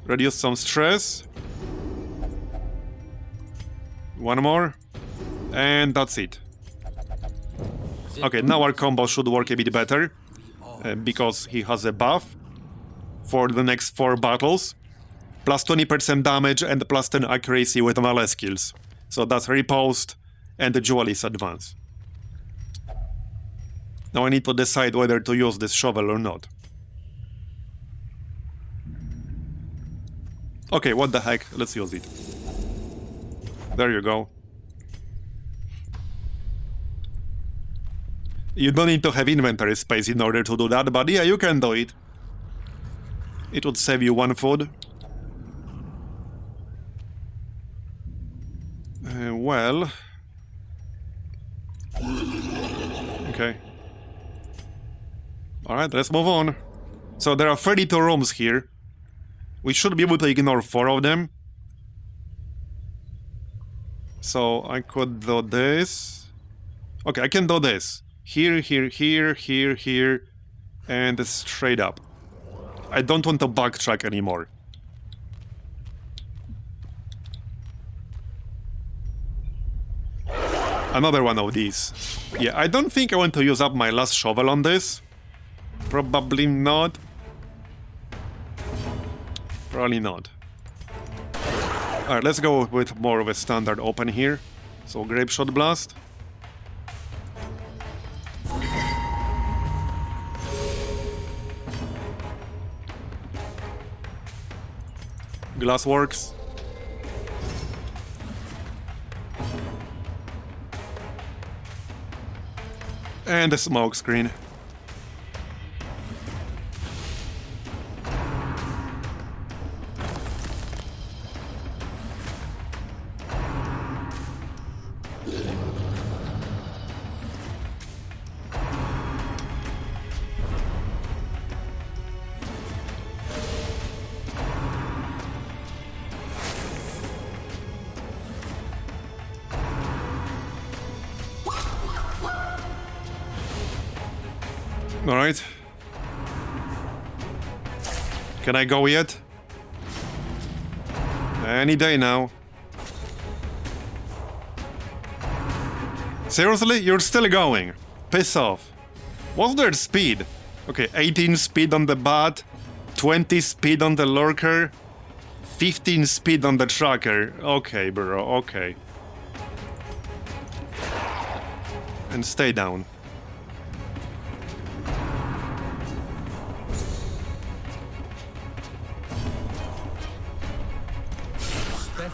Reduce some stress. 1 more. And that's it. Okay, now our combo should work a bit better. Because he has a buff for the next 4 battles. Plus 20% damage and plus 10 accuracy with melee skills. So that's Riposte and the Duelist Advance. Now I need to decide whether to use this shovel or not. Okay, what the heck, let's use it. There you go. You don't need to have inventory space in order to do that, but yeah, you can do it. It would save you 1 food. Well... Okay. Alright, let's move on. So there are 32 rooms here. We should be able to ignore 4 of them. So I could do this. Okay, I can do this. Here, here, here, here, here, and straight up. I don't want to backtrack anymore. Another one of these. Yeah, I don't think I want to use up my last shovel on this. Probably not. Probably not. Alright, let's go with more of a standard open here. So, Grape Shot Blast. Glassworks. And a smoke screen. Alright. Can I go yet? Any day now. Seriously? You're still going? Piss off. What's their speed? Okay, 18 speed on the bat, 20 speed on the lurker, 15 speed on the tracker. Okay, bro, okay. And stay down.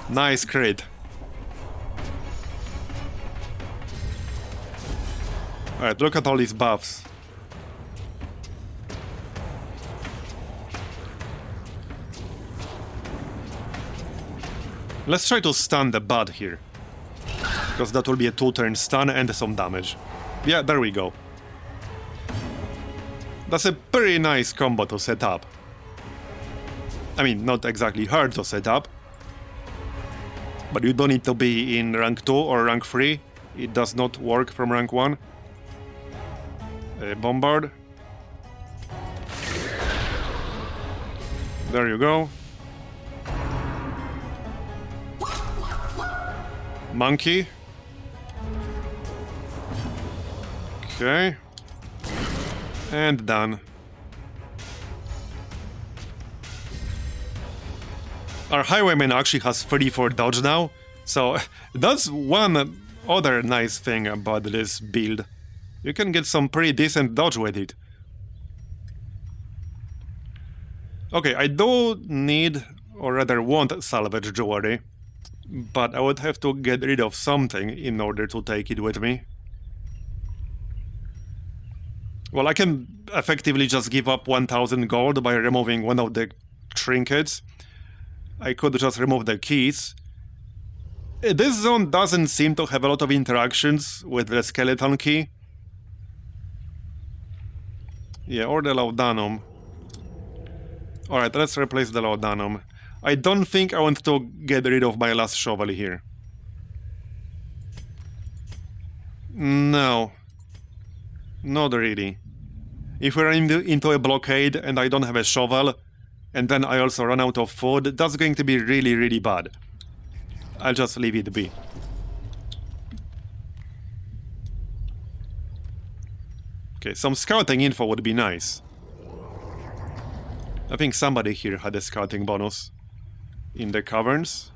Nice crit. Alright, look at all these buffs. Let's try to stun the bud here. Because that will be a 2-turn stun and some damage. Yeah, there we go. That's a pretty nice combo to set up. I mean, not exactly hard to set up. But you don't need to be in rank 2 or rank 3. It does not work from rank 1. Bombard. There you go. Monkey. Okay. And done. Our Highwayman actually has 34 dodge now, so that's one other nice thing about this build. You can get some pretty decent dodge with it. Okay, I do need, or rather want, salvage jewelry, but I would have to get rid of something in order to take it with me. Well, I can effectively just give up 1000 gold by removing one of the trinkets. I could just remove the keys. This zone doesn't seem to have a lot of interactions with the skeleton key. Yeah, or the laudanum. Alright, let's replace the laudanum. I don't think I want to get rid of my last shovel here. No. Not really. If we're into a blockade and I don't have a shovel, and then I also run out of food, that's going to be really, really bad. I'll just leave it be. Okay, some scouting info would be nice. I think somebody here had a scouting bonus in the Caverns.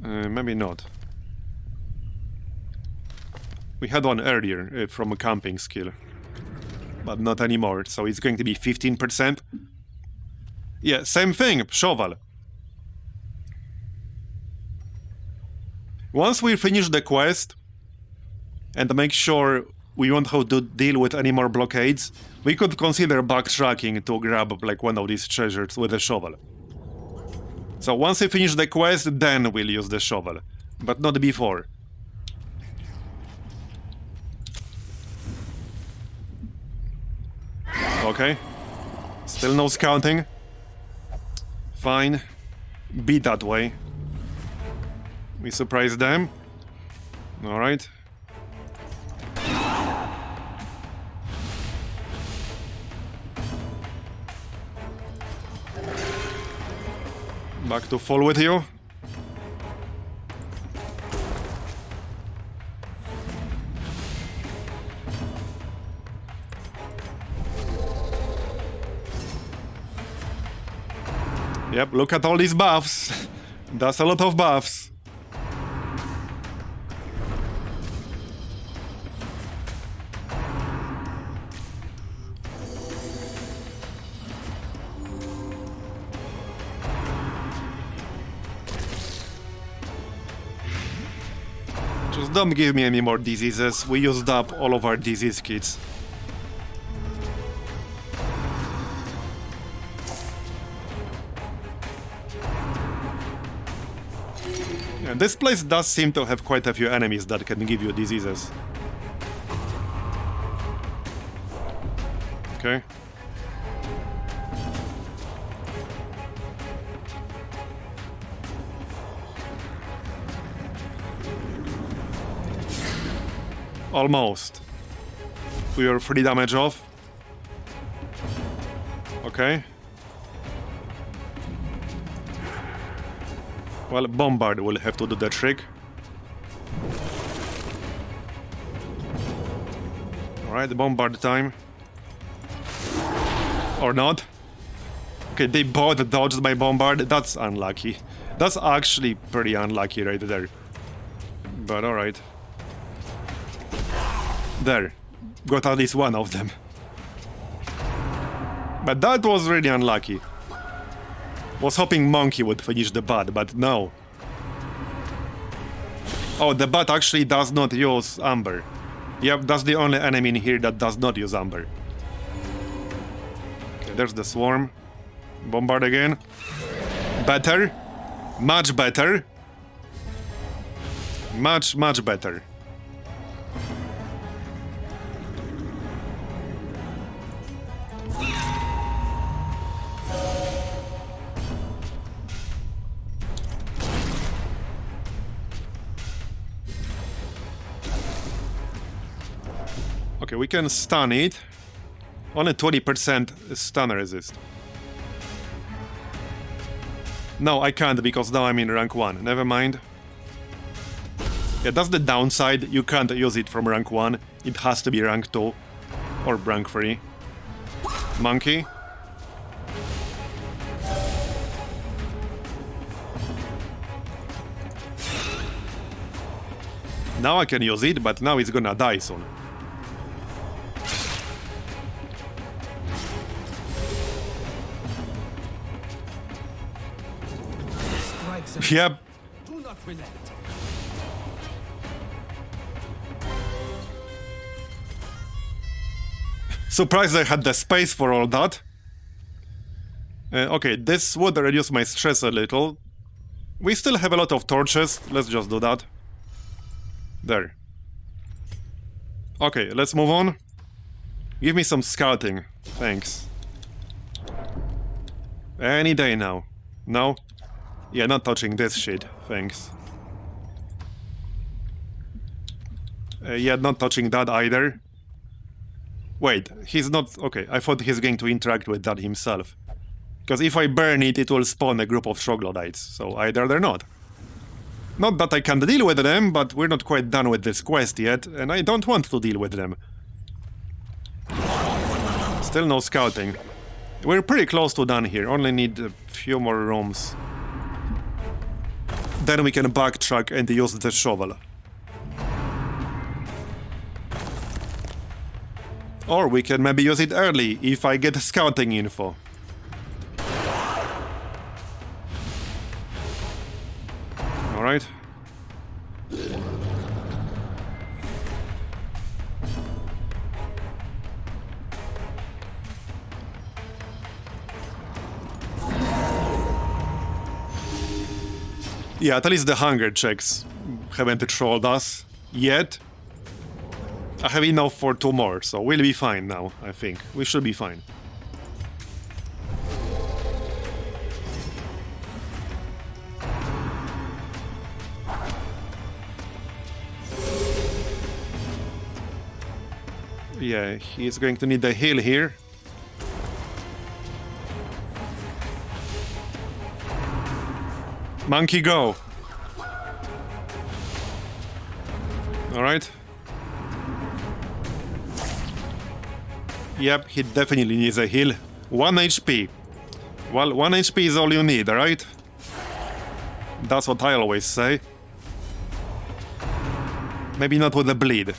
Maybe not. We had one earlier from a camping skill, but not anymore, so it's going to be 15%. Yeah, same thing, shovel. Once we finish the quest and make sure we won't have to deal with any more blockades, we could consider backtracking to grab like one of these treasures with a shovel. So once we finish the quest, then we'll use the shovel, but not before. Okay. Still no scouting. Fine. Be that way. We surprise them. Alright. Back to full with you. Yep, look at all these buffs. That's a lot of buffs. Just don't give me any more diseases. We used up all of our disease kits. And this place does seem to have quite a few enemies that can give you diseases. Okay. Almost. We are 3 damage off. Okay. Well, Bombard will have to do the trick. Alright, Bombard time. Or not. Okay, they both dodged my Bombard. That's unlucky. That's actually pretty unlucky right there. But alright. There. Got at least one of them. But that was really unlucky. Was hoping Monkey would finish the bat, but no. Oh, the bat actually does not use Amber. Yep, that's the only enemy in here that does not use Amber. Okay, there's the Swarm. Bombard again. Better. Much better. Much, much better. Okay, we can stun it. Only 20% stun resist. No, I can't because now I'm in rank 1. Never mind. Yeah, that's the downside. You can't use it from rank 1. It has to be rank 2 or rank 3. Monkey. Now I can use it, but now it's gonna die soon. Yep. Do not relent. Surprised I had the space for all that. Okay, this would reduce my stress a little. We still have a lot of torches. Let's just do that. There. Okay, let's move on. Give me some scouting. Thanks. Any day now. No? Yeah, not touching this shit. Thanks. Yeah, not touching that either. Wait, he's not... Okay, I thought he's going to interact with that himself. Because if I burn it, it will spawn a group of troglodytes. So either they're not. Not that I can't deal with them, but we're not quite done with this quest yet, and I don't want to deal with them. Still no scouting. We're pretty close to done here, only need a few more rooms. Then we can backtrack and use the shovel. Or we can maybe use it early, if I get scouting info. Alright. Yeah, at least the hunger checks haven't trolled us yet. I have enough for 2 more, so we'll be fine now, I think. We should be fine. Yeah, he's going to need the heal here. Monkey, go. Alright. Yep, he definitely needs a heal. 1 HP. Well, 1 HP is all you need, right? That's what I always say. Maybe not with the bleed.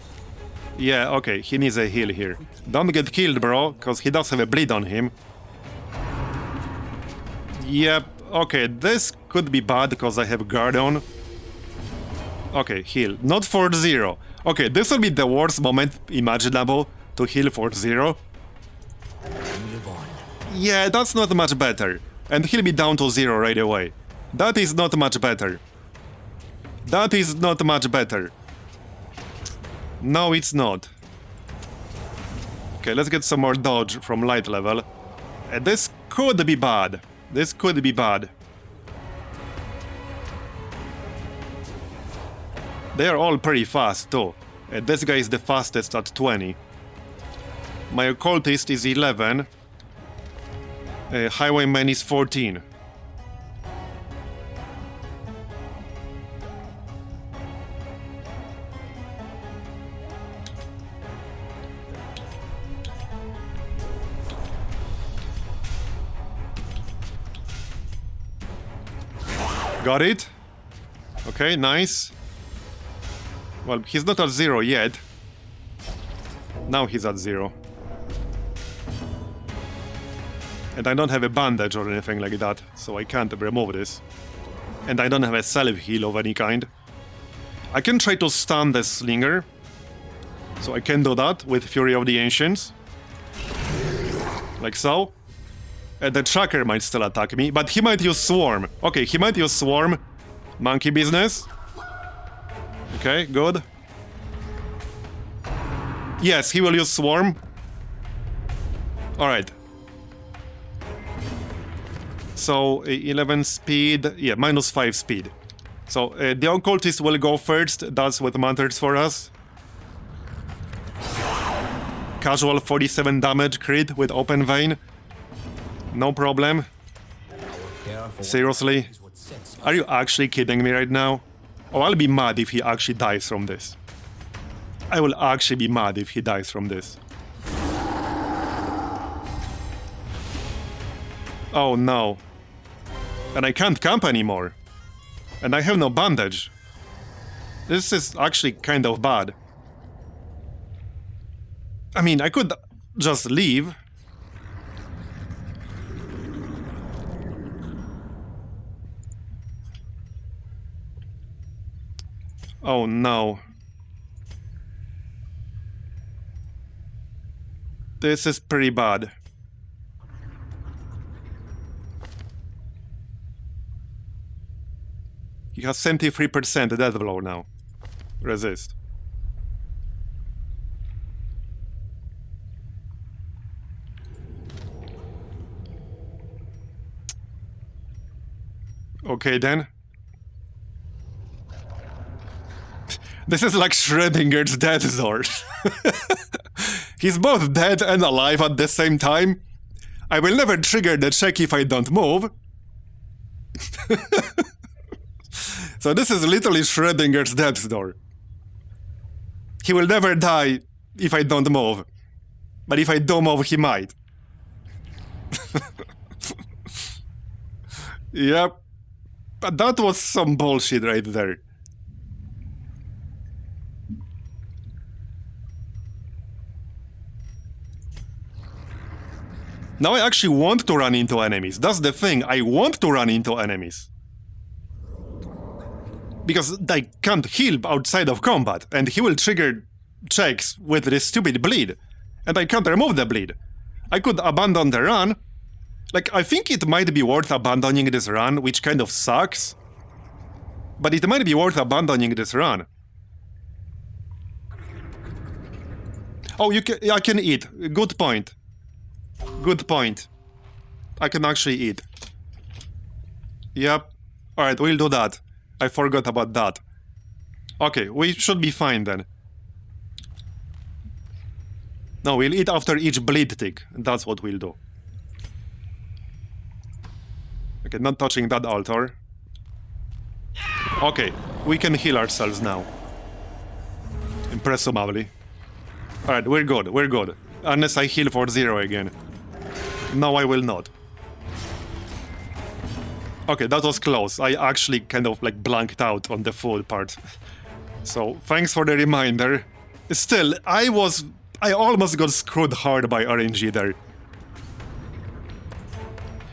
Yeah, okay, he needs a heal here. Don't get killed, bro, because he does have a bleed on him. Yep, okay, this could be bad because I have guard on. Okay, heal. Not 4-0. Okay, this will be the worst moment imaginable to heal 4-0. Yeah, that's not much better. And he'll be down to 0 right away. That is not much better. That is not much better. No, it's not. Okay, let's get some more dodge from light level. This could be bad. This could be bad. They are all pretty fast, too. This guy is the fastest at 20. My occultist is 11. Highwayman is 14. Got it? Okay, nice. Well, he's not at 0 yet. Now he's at 0. And I don't have a bandage or anything like that, so I can't remove this. And I don't have a self-heal of any kind. I can try to stun the Slinger. So I can do that with Fury of the Ancients. Like so. The Tracker might still attack me, but he might use Swarm. Okay, he might use Swarm. Monkey business. Okay, good. Yes, he will use Swarm. Alright. So, 11 speed, yeah, minus 5 speed. So, the Occultist will go first, that's what matters for us. Casual 47 damage crit with Open Vein. No problem. Seriously? Are you actually kidding me right now? Oh, I'll be mad if he actually dies from this. I will actually be mad if he dies from this. Oh no. And I can't camp anymore. And I have no bandage. This is actually kind of bad. I mean, I could just leave. Oh no. This is pretty bad. He has 73% death blow now. Resist. Okay then. This is like Schrödinger's death sword. He's both dead and alive at the same time. I will never trigger the check if I don't move. So this is literally Schrödinger's death door. He will never die if I don't move. But if I do move, he might. Yep. But that was some bullshit right there. Now I actually want to run into enemies. That's the thing. I want to run into enemies. Because I can't heal outside of combat, and he will trigger checks with this stupid bleed. And I can't remove the bleed. I could abandon the run. Like, I think it might be worth abandoning this run, which kind of sucks. But it might be worth abandoning this run. Oh, I can eat. Good point. Good point. I can actually eat. Yep. Alright, we'll do that. I forgot about that. Okay, we should be fine then. No, we'll eat after each bleed tick. That's what we'll do. Okay, not touching that altar. Okay, we can heal ourselves now. Presumably. Alright, we're good, we're good. Unless I heal for 0 again. No, I will not. Okay, that was close. I actually kind of like blanked out on the food part. So, thanks for the reminder. Still, I almost got screwed hard by RNG there.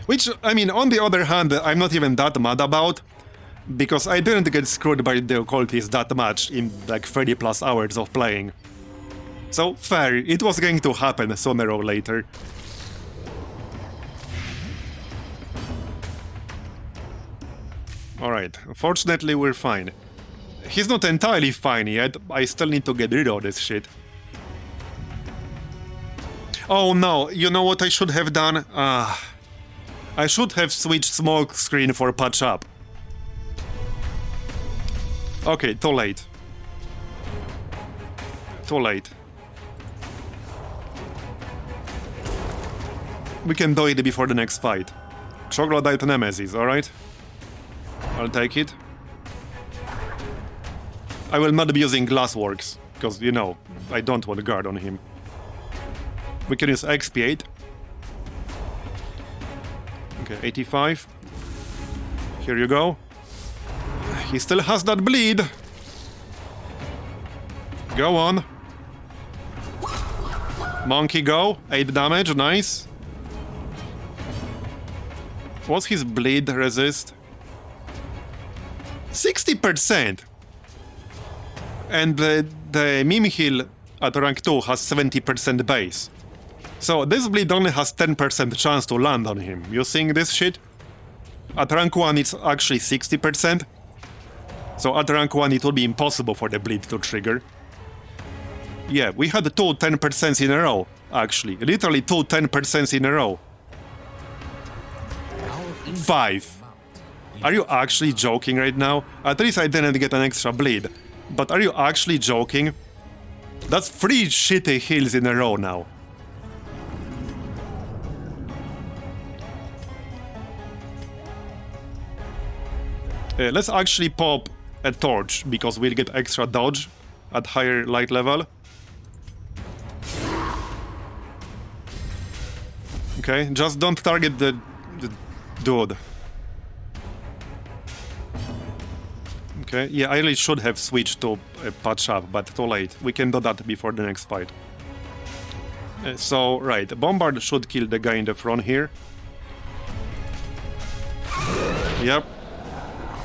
Which, I mean, on the other hand, I'm not even that mad about, because I didn't get screwed by the occultists that much in like 30 plus hours of playing. So, fair, it was going to happen sooner or later. Alright, fortunately we're fine. He's not entirely fine yet, I still need to get rid of this shit. Oh no, you know what I should have done? I should have switched smoke screen for patch up. Okay, too late. Too late. We can do it before the next fight. Troglodyte Nemesis, alright? I'll take it. I will not be using Glassworks, because, you know, I don't want a guard on him. We can use Expiate. Okay, 85. Here you go. He still has that bleed. Go on. Monkey go. 8 damage, nice. What's his bleed resist? 60%! And the meme heal at rank 2 has 70% base. So this bleed only has 10% chance to land on him. You seeing this shit? At rank 1 it's actually 60%. So at rank 1 it will be impossible for the bleed to trigger. Yeah, we had 2 10% in a row, actually. Literally 2 10% in a row. 5. Are you actually joking right now? At least I didn't get an extra bleed. But are you actually joking? That's 3 shitty heals in a row now. Let's actually pop a torch, because we'll get extra dodge at higher light level. Okay, just don't target the dude. Okay, yeah, I really should have switched to patch up, but too late. We can do that before the next fight. So, right, Bombard should kill the guy in the front here. Yep.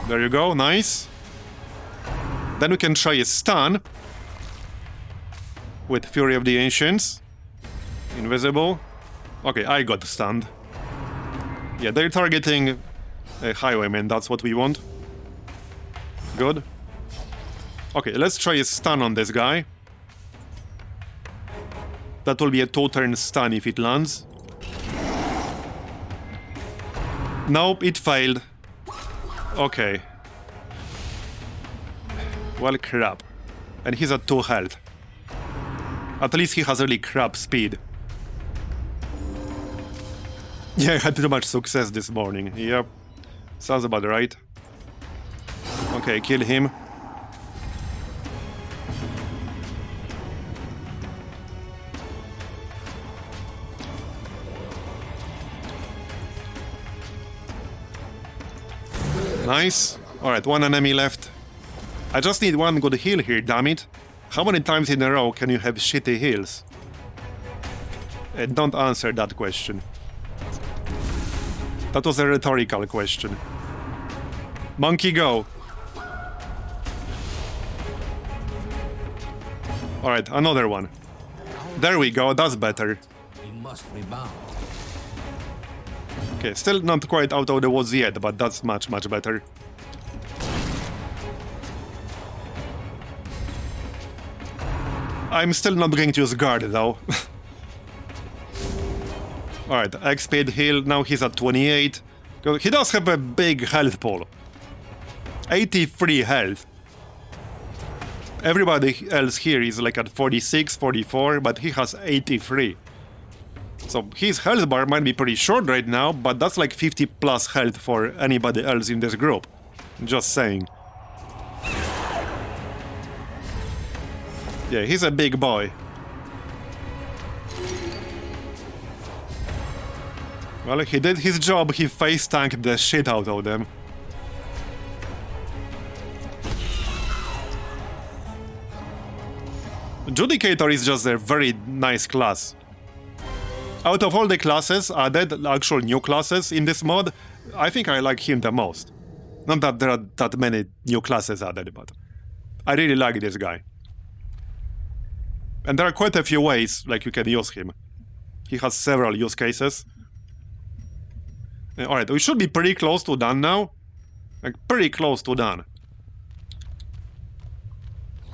There you go, nice. Then we can try a stun with Fury of the Ancients. Invisible. Okay, I got stunned. Yeah, they're targeting Highwayman, that's what we want. Good. Okay, let's try a stun on this guy. That will be a 2-turn stun if it lands. Nope, it failed. Okay. Well, crap. And he's at 2 health. At least he has really crap speed. Yeah, I had too much success this morning. Yep. Sounds about right. Okay, kill him. Nice. Alright, 1 enemy left. I just need 1 good heal here, damn it. How many times in a row can you have shitty heals? Don't answer that question. That was a rhetorical question. Monkey go. Alright, another one. There we go, that's better. We must rebound. Okay, still not quite out of the woods yet, but that's much, much better. I'm still not going to use guard, though. Alright, XP heal, now he's at 28. He does have a big health pool. 83 health. Everybody else here is like at 46, 44, but he has 83. So his health bar might be pretty short right now, but that's like 50 plus health for anybody else in this group. Just saying. Yeah, he's a big boy. Well, he did his job, he face-tanked the shit out of them. Judicator is just a very nice class. Out of all the classes added, actual new classes in this mod, I think I like him the most. Not that there are that many new classes added, but I really like this guy. And there are quite a few ways like you can use him. He has several use cases. Alright, we should be pretty close to done now. Like, pretty close to done.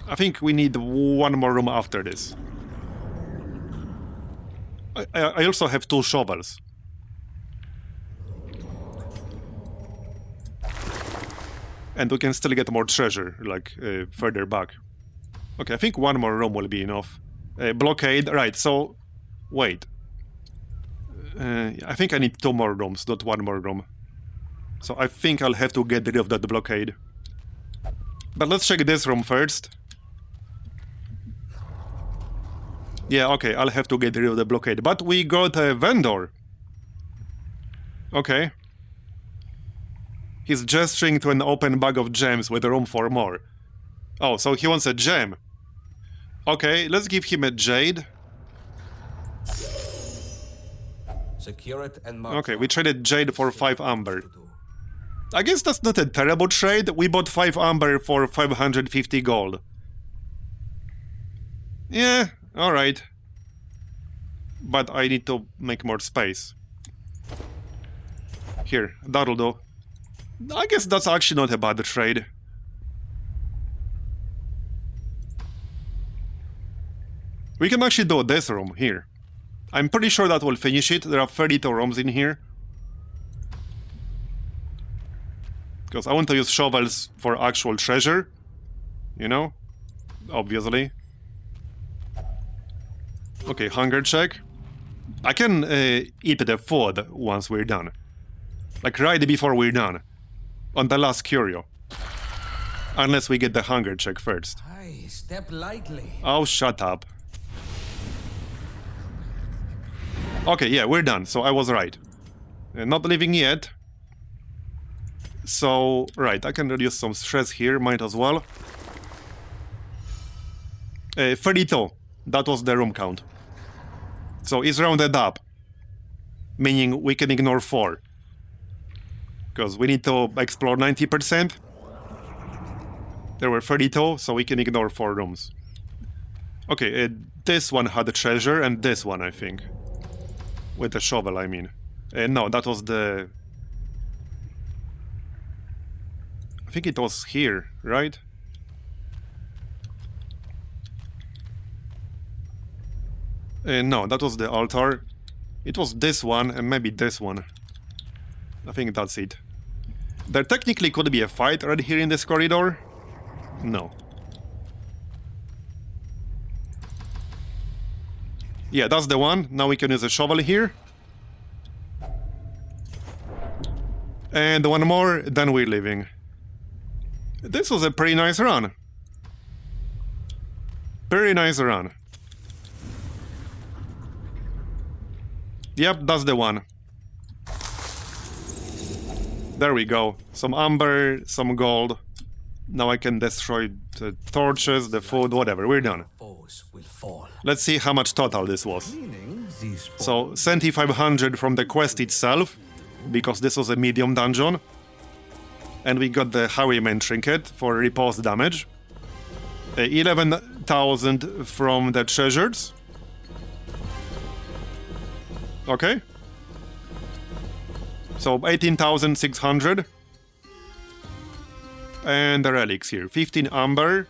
I think we need one more room after this. I also have 2 shovels. And we can still get more treasure, like, further back. Okay, I think one more room will be enough. Blockade, right, so... Wait. I think I need 2 more rooms, not 1 more room. So I think I'll have to get rid of that blockade. But let's check this room first. Yeah, okay, I'll have to get rid of the blockade. But we got a vendor. Okay. He's gesturing to an open bag of gems with room for more. Oh, so he wants a gem. Okay, let's give him a jade. Secure it and mark. Okay, we traded jade for 5 amber. I guess that's not a terrible trade. We bought 5 amber for 550 gold. Yeah, alright. But I need to make more space. Here, that'll do. I guess that's actually not a bad trade. We can actually do this room here. I'm pretty sure that will finish it. There are 32 rooms in here. Because I want to use shovels for actual treasure. You know? Obviously. Okay, hunger check. I can eat the food once we're done. Like right before we're done. On the last curio. Unless we get the hunger check first. Aye, step lightly. Oh, shut up. Okay, yeah, we're done, so I was right. Not leaving yet. So, right, I can reduce some stress here, might as well. 32, that was the room count. So it's rounded up. Meaning we can ignore 4. Because we need to explore 90%. There were 32, so we can ignore 4 rooms. Okay, this one had a treasure, and this one, I think. With the shovel, I mean. No, that was the... I think it was here, right? No, that was the altar. It was this one, and maybe this one. I think that's it. There technically could be a fight right here in this corridor. No. Yeah, that's the one. Now we can use a shovel here. And one more, then we're leaving. This was a pretty nice run. Very nice run. Yep, that's the one. There we go. Some amber, some gold. Now I can destroy the torches, the food, whatever. We're done. Foes will fall. Let's see how much total this was. So, 7,500 from the quest itself, because this was a medium dungeon. And we got the Highwayman Trinket for repulse damage. 11,000 from the treasures. Okay. So 18,600. And the relics here. 15 amber.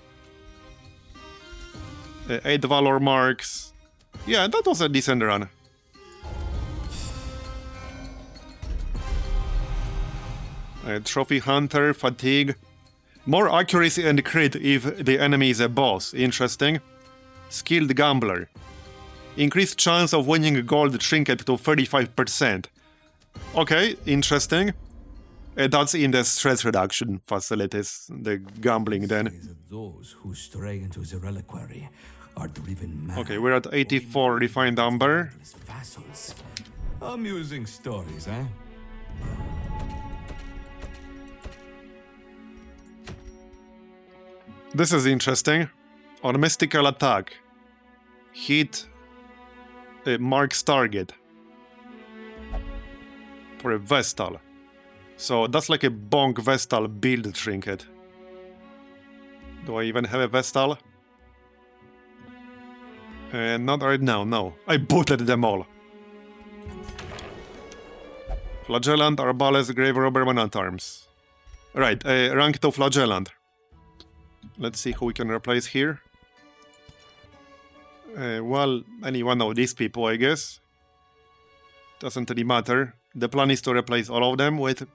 8 valor marks. Yeah, that was a decent run. Trophy hunter, fatigue. More accuracy and crit if the enemy is a boss. Interesting. Skilled gambler. Increased chance of winning a gold trinket to 35%. Okay, interesting. That's in the stress reduction facilities, the gambling then. Those who stray into the Reliquary are driven mad. Okay, we're at 84 refined amber. Vassals. Amusing stories, eh? This is interesting. On mystical attack, hit marks target for a Vestal. So that's like a bonk Vestal build trinket. Do I even have a Vestal? Not right now, no. I booted them all. Flagellant, Arbalest, Grave Robber, Man at Arms. Right, rank 2 Flagellant. Let's see who we can replace here. Well, any one of these people, I guess. Doesn't really matter. The plan is to replace all of them with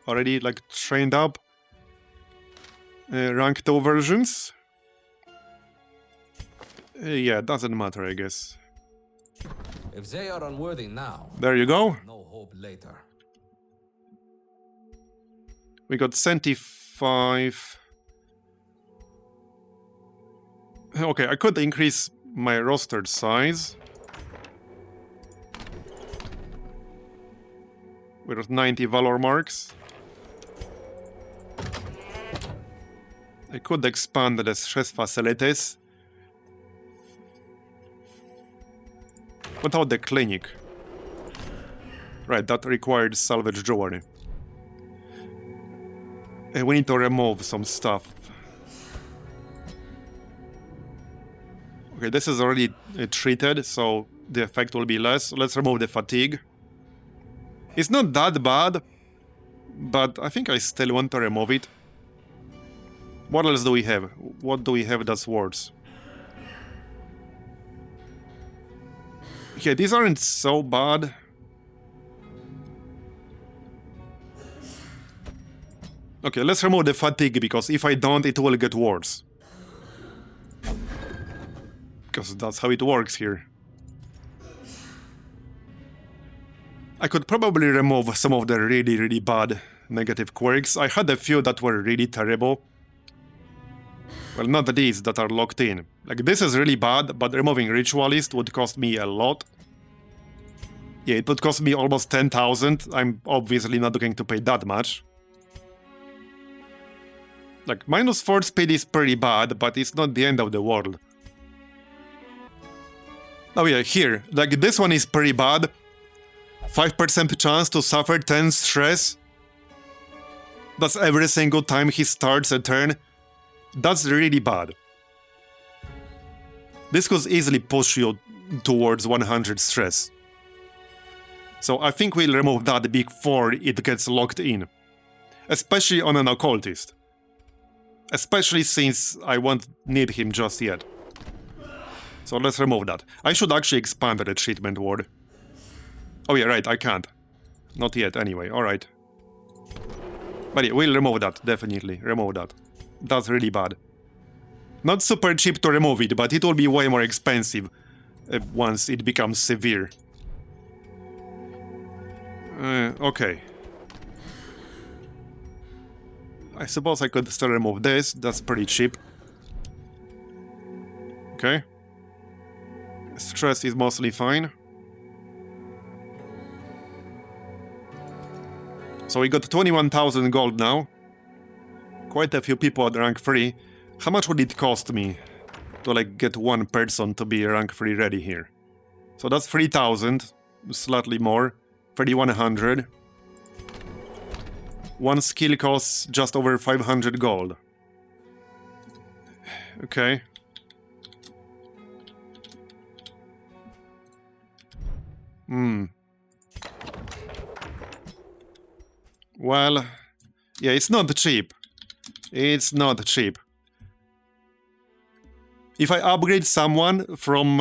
already, like, trained up rank 2 versions. Yeah, doesn't matter, I guess. If they are unworthy now, There you go. no hope later. We got 75. Okay, I could increase my roster size. We're at 90 Valor marks. I could expand the stress facilities. What about the clinic? Right, that required salvage jewelry. We need to remove some stuff. Okay, this is already treated, so the effect will be less. Let's remove the fatigue. It's not that bad, but I think I still want to remove it. What else do we have? What do we have that's worse? Okay, these aren't so bad. Okay, let's remove the fatigue, because if I don't, it will get worse. Because that's how it works here. I could probably remove some of the really, really bad negative quirks. I had a few that were really terrible. Well, not these that are locked in. Like, this is really bad, but removing Ritualist would cost me a lot. Yeah, it would cost me almost 10,000. I'm obviously not going to pay that much. Like, -4 speed is pretty bad, but it's not the end of the world. Oh yeah, here. Like, this one is pretty bad. 5% chance to suffer 10 stress. That's every single time he starts a turn. That's really bad. This could easily push you towards 100 stress. So I think we'll remove that before it gets locked in. Especially on an occultist. Especially since I won't need him just yet. So let's remove that. I should actually expand the treatment ward. Oh yeah, right, I can't. Not yet, anyway, alright. But yeah, we'll remove that, definitely. Remove that. That's really bad. Not super cheap to remove it, but it will be way more expensive once it becomes severe. Okay. I suppose I could still remove this, that's pretty cheap. Okay. Stress is mostly fine. So we got 21,000 gold now. Quite a few people at rank 3. How much would it cost me to, like, get one person to be rank 3 ready here? So that's 3,000, slightly more. 3,100. One skill costs just over 500 gold. Okay. Well, yeah, it's not cheap. It's not cheap. If I upgrade someone from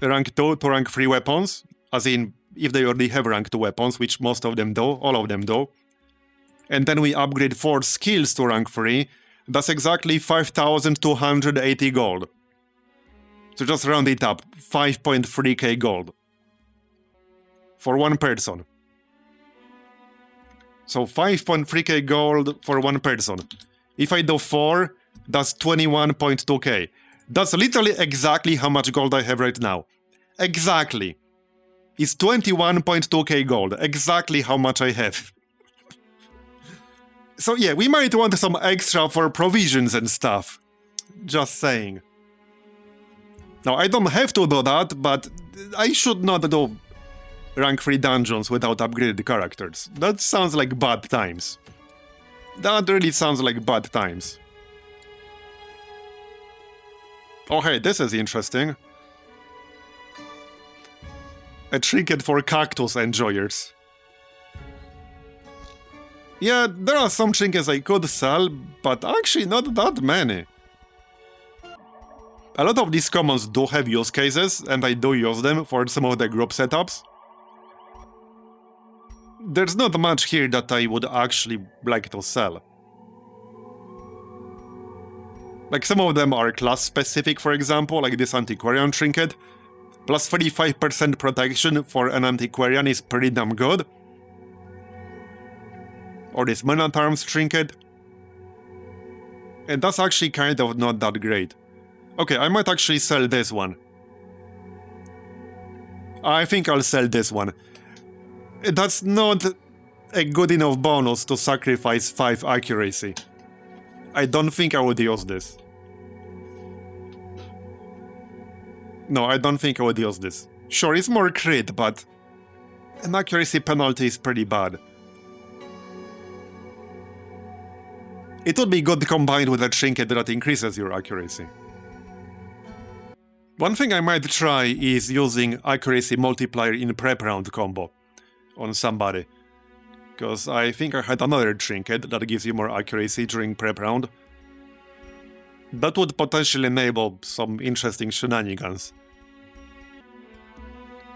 rank 2 to rank 3 weapons, as in, if they already have rank 2 weapons, which most of them do, all of them do, and then we upgrade 4 skills to rank 3, that's exactly 5,280 gold. So just round it up, 5.3k gold. For one person. So 5.3k gold for one person. If I do 4, that's 21.2k. That's literally exactly how much gold I have right now. Exactly. It's 21.2k gold. Exactly how much I have. So yeah, we might want some extra for provisions and stuff. Just saying. Now, I don't have to do that, but I should not do rank 3 dungeons without upgraded characters. That sounds like bad times. That really sounds like bad times. Oh hey, this is interesting. A trinket for cactus enjoyers. Yeah, there are some trinkets I could sell, but actually not that many. A lot of these commons do have use cases, and I do use them for some of the group setups. There's not much here that I would actually like to sell. Like some of them are class specific, for example, like this antiquarian trinket. Plus 35% protection for an antiquarian is pretty damn good. Or this Man-at-Arms trinket. And that's actually kind of not that great. Okay, I might actually sell this one. I think I'll sell this one. That's not a good enough bonus to sacrifice 5 accuracy. I don't think I would use this. No, I don't think I would use this. Sure, it's more crit, but an accuracy penalty is pretty bad. It would be good combined with a trinket that increases your accuracy. One thing I might try is using accuracy multiplier in prep round combo on somebody. Because I think I had another trinket that gives you more accuracy during prep round. That would potentially enable some interesting shenanigans.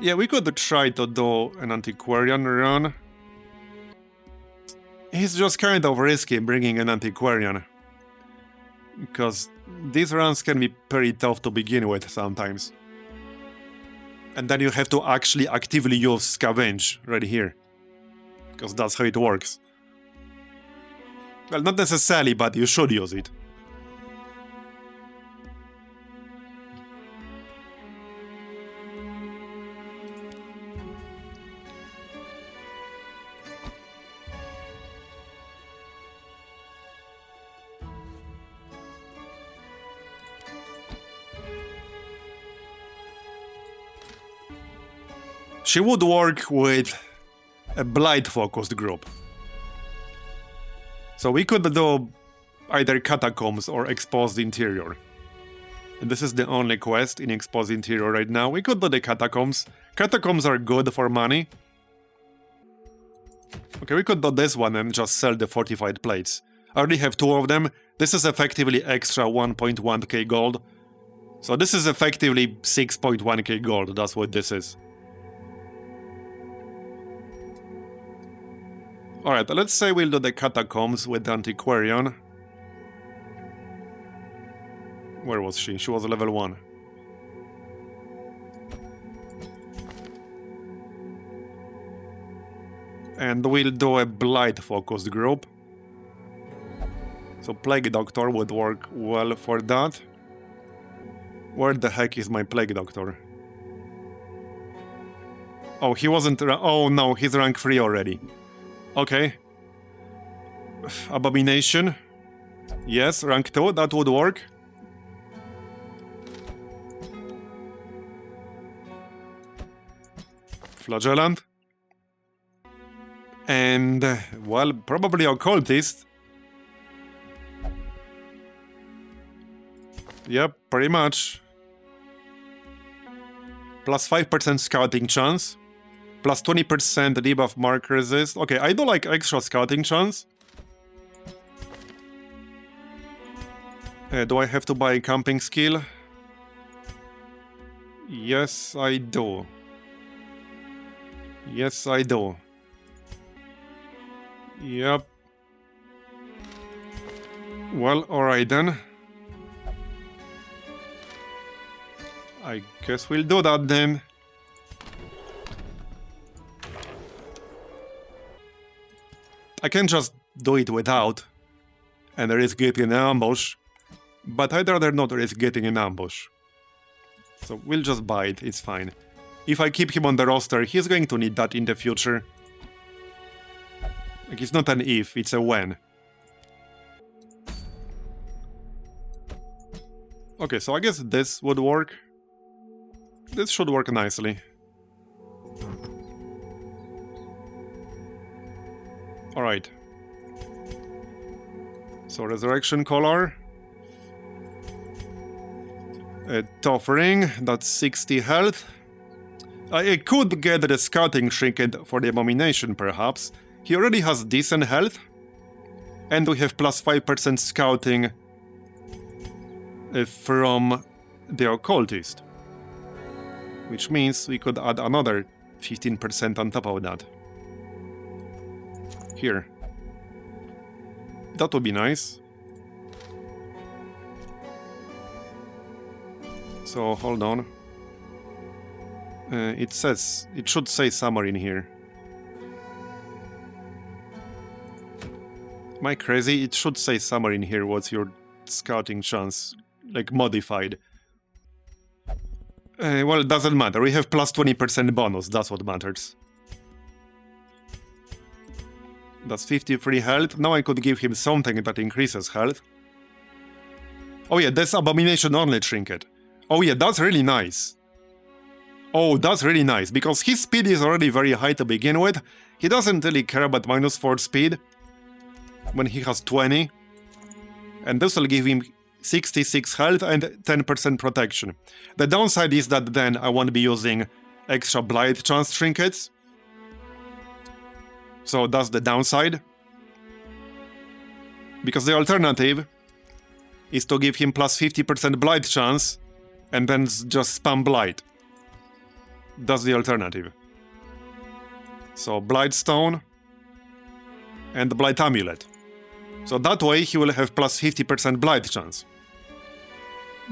Yeah, we could try to do an antiquarian run. It's just kind of risky bringing an antiquarian. Because these runs can be pretty tough to begin with sometimes. And then you have to actually actively use scavenge right here. Because that's how it works. Well, not necessarily, but you should use it. She would work with a blight-focused group. So we could do either Catacombs or Exposed Interior. And this is the only quest in Exposed Interior right now. We could do the Catacombs. Catacombs are good for money. Okay, we could do this one and just sell the fortified plates. I already have 2 of them. This is effectively extra 1.1k gold. So this is effectively 6.1k gold, that's what this is. Alright, let's say we'll do the Catacombs with the Antiquarian. Where was she? She was level 1. And we'll do a Blight-focused group. So Plague Doctor would work well for that. Where the heck is my Plague Doctor? Oh, he wasn't... Oh no, he's rank 3 already. Okay. Abomination. Yes, rank 2, that would work. Flagellant. And, well, probably Occultist. Yep, pretty much. Plus 5% scouting chance. Plus 20% debuff mark resist. Okay, I do like extra scouting chance. Do I have to buy a camping skill? Yes, I do. Yes, I do. Yep. Well, alright then. I guess we'll do that then. I can just do it without, and risk getting an ambush. But I'd rather not risk getting an ambush. So we'll just buy it, it's fine. If I keep him on the roster, he's going to need that in the future. Like, it's not an if, it's a when. Okay, so I guess this would work. This should work nicely. Alright. So, Resurrection Collar. A tough ring, that's 60 health. I could get the Scouting Trinket for the Abomination, perhaps. He already has decent health. And we have plus 5% Scouting from the Occultist. Which means we could add another 15% on top of that. Here. That would be nice. So, hold on. It should say summer in here. Am I crazy? It should say summer in here. What's your scouting chance? Like, modified. Well, it doesn't matter. We have plus 20% bonus. That's what matters. That's 53 health. Now I could give him something that increases health. Oh yeah, that's Abomination only Trinket. Oh yeah, that's really nice. Oh, that's really nice, because his speed is already very high to begin with. He doesn't really care about -4 speed when he has 20. And this will give him 66 health and 10% protection. The downside is that then I won't be using extra Blight chance trinkets. So that's the downside. Because the alternative is to give him plus 50% Blight chance and then just spam Blight. That's the alternative. So Blightstone and Blight Amulet. So that way he will have plus 50% Blight chance.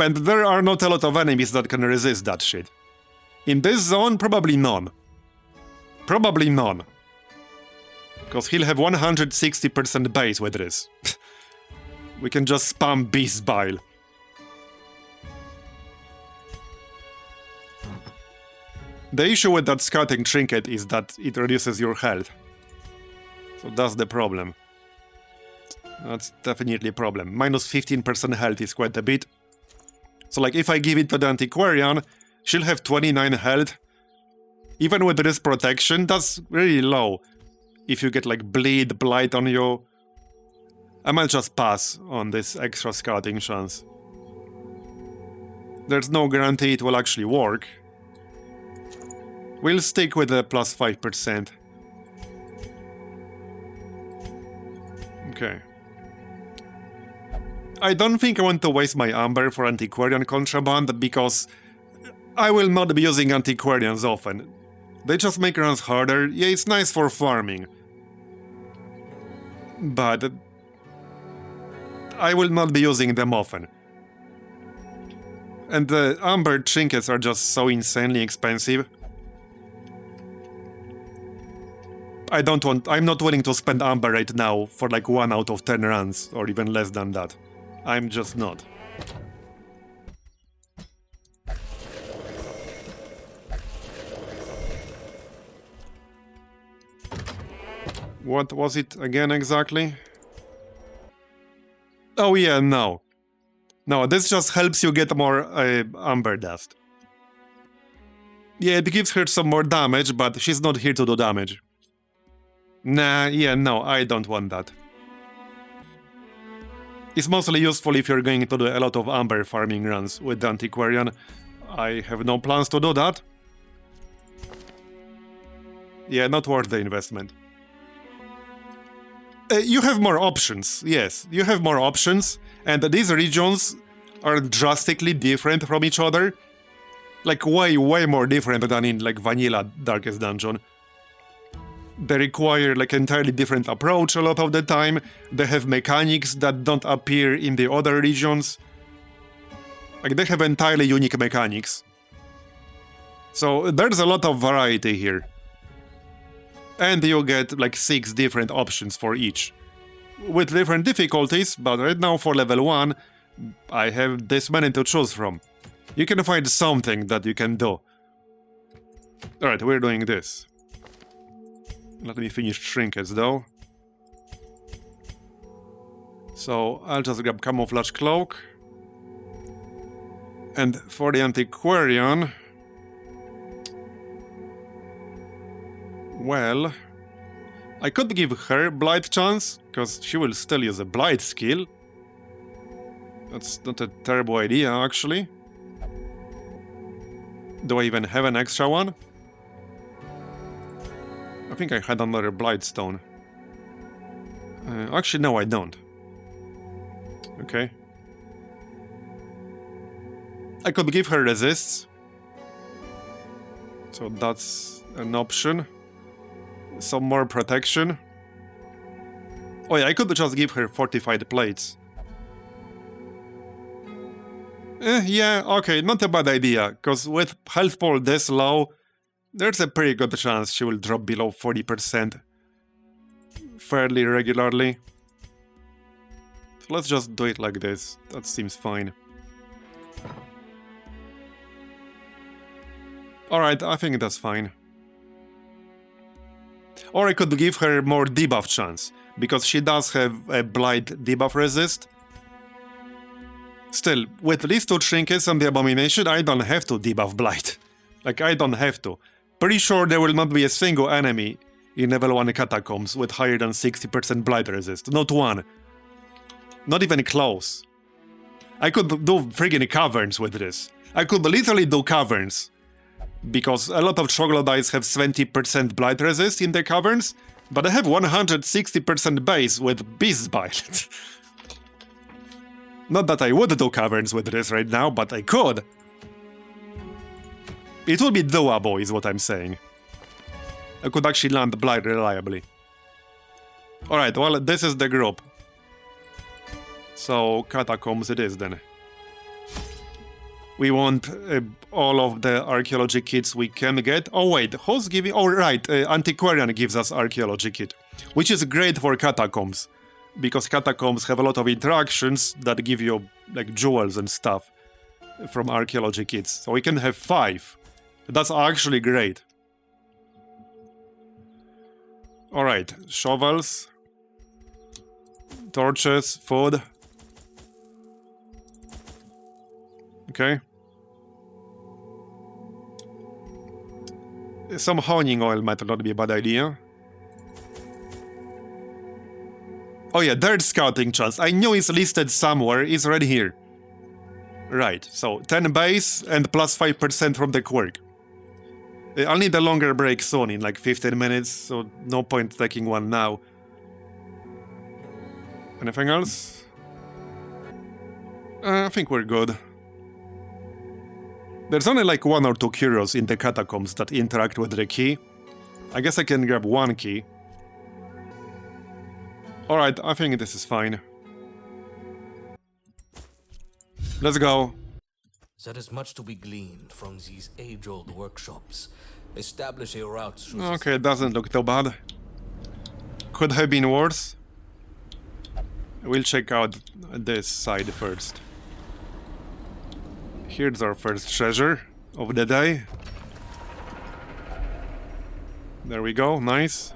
And there are not a lot of enemies that can resist that shit. In this zone, probably none. Probably none. Because he'll have 160% base with this. We can just spam Beast Bile. The issue with that Scouting Trinket is that it reduces your health. So that's the problem. That's definitely a problem. Minus 15% health is quite a bit. So like if I give it to the Antiquarian, she'll have 29 health. Even with this protection, that's really low. If you get like bleed, blight on you. I might just pass on this extra scouting chance. There's no guarantee it will actually work. We'll stick with the plus 5%. Okay. I don't think I want to waste my Amber for Antiquarian Contraband because I will not be using Antiquarians often. They just make runs harder. Yeah, it's nice for farming. But I will not be using them often. And the Amber trinkets are just so insanely expensive. I'm not willing to spend Amber right now for like 1 out of 10 runs, or even less than that. I'm just not. What was it again exactly? Oh yeah, no. No, this just helps you get more Amber Dust. Yeah, it gives her some more damage, but she's not here to do damage. Nah, yeah, no, I don't want that. It's mostly useful if you're going to do a lot of Amber farming runs with the Antiquarian. I have no plans to do that. Yeah, not worth the investment. You have more options, yes, you have more options, and these regions are drastically different from each other. Like way more different than in like vanilla Darkest Dungeon. They require like entirely different approach a lot of the time. They have mechanics that don't appear in the other regions. Like they have entirely unique mechanics. So there's a lot of variety here. And you get like 6 different options for each. With different difficulties, but right now for level 1, I have this many to choose from. You can find something that you can do. Alright, we're doing this. Let me finish trinkets though. So I'll just grab Camouflage Cloak. And for the Antiquarian... Well... I could give her Blight chance, because she will still use a Blight skill. That's not a terrible idea, actually. Do I even have an extra one? I think I had another Blightstone. Actually, no, I don't. Okay. I could give her Resists. So that's an option. Some more protection. Oh yeah, I could just give her Fortified Plates. Yeah, okay, not a bad idea, because with health pool this low, there's a pretty good chance she will drop below 40% fairly regularly. So let's just do it like this, that seems fine. Alright, I think that's fine. Or I could give her more debuff chance, because she does have a Blight debuff resist. Still, with these two trinkets and the Abomination, I don't have to debuff Blight. Like, I don't have to. Pretty sure there will not be a single enemy in level 1 Catacombs with higher than 60% Blight resist. Not one. Not even close. I could do friggin' Caverns with this. I could literally do Caverns. Because a lot of troglodytes have 20% Blight resist in their Caverns, but I have 160% base with Beast Bite. Not that I would do Caverns with this right now, but I could. It would be doable, is what I'm saying. I could actually land Blight reliably. Alright, well, this is the group. So, Catacombs it is then. We want all of the archaeology kits we can get. Oh wait, who's giving... Oh right, Antiquarian gives us archaeology kit. Which is great for Catacombs. Because Catacombs have a lot of interactions that give you, like, jewels and stuff from archaeology kits. So we can have 5. That's actually great. Alright, shovels. Torches, food. Okay. Some honing oil might not be a bad idea. Oh yeah, dirt scouting chance. I knew it's listed somewhere. It's right here. Right, so 10 base and plus 5% from the quirk. I'll need a longer break soon, in like 15 minutes, so no point taking one now. Anything else? I think we're good. There's only like 1 or 2 curios in the Catacombs that interact with the key. I guess I can grab 1 key. Alright, I think this is fine. Let's go. There is much to be gleaned from these age-old workshops. Establish a route through Okay, it doesn't look too bad. Could have been worse. We'll check out this side first. Here's our first treasure of the day. There we go, nice.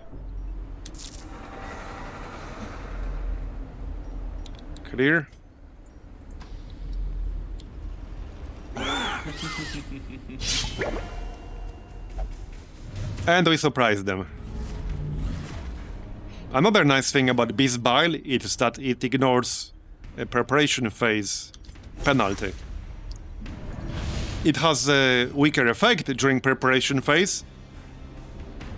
Clear. And we surprised them. Another nice thing about Beast Bile is that it ignores a preparation phase penalty. It has a weaker effect during preparation phase,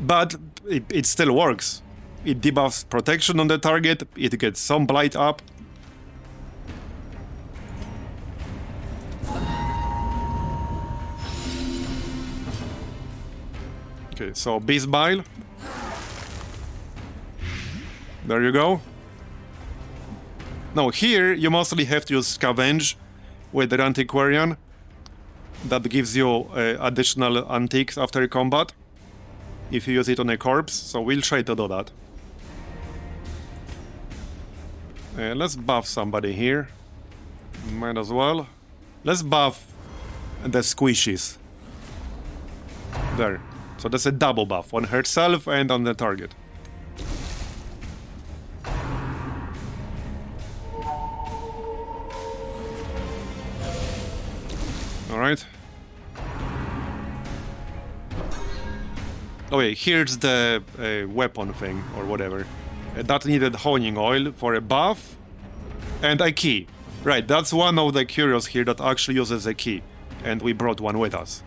but it still works. It debuffs protection on the target, it gets some blight up. Okay, so Beast Bile. There you go. Now here you mostly have to use Scavenge with the Antiquarian. That gives you additional antiques after combat if you use it on a corpse, so we'll try to do that. Let's buff somebody here. Might as well. Let's buff the squishies. There. So that's a double buff on herself and on the target. Alright. Oh wait, here's the weapon thing, or whatever. That needed honing oil for a buff and a key. Right, that's one of the curios here that actually uses a key. And we brought one with us.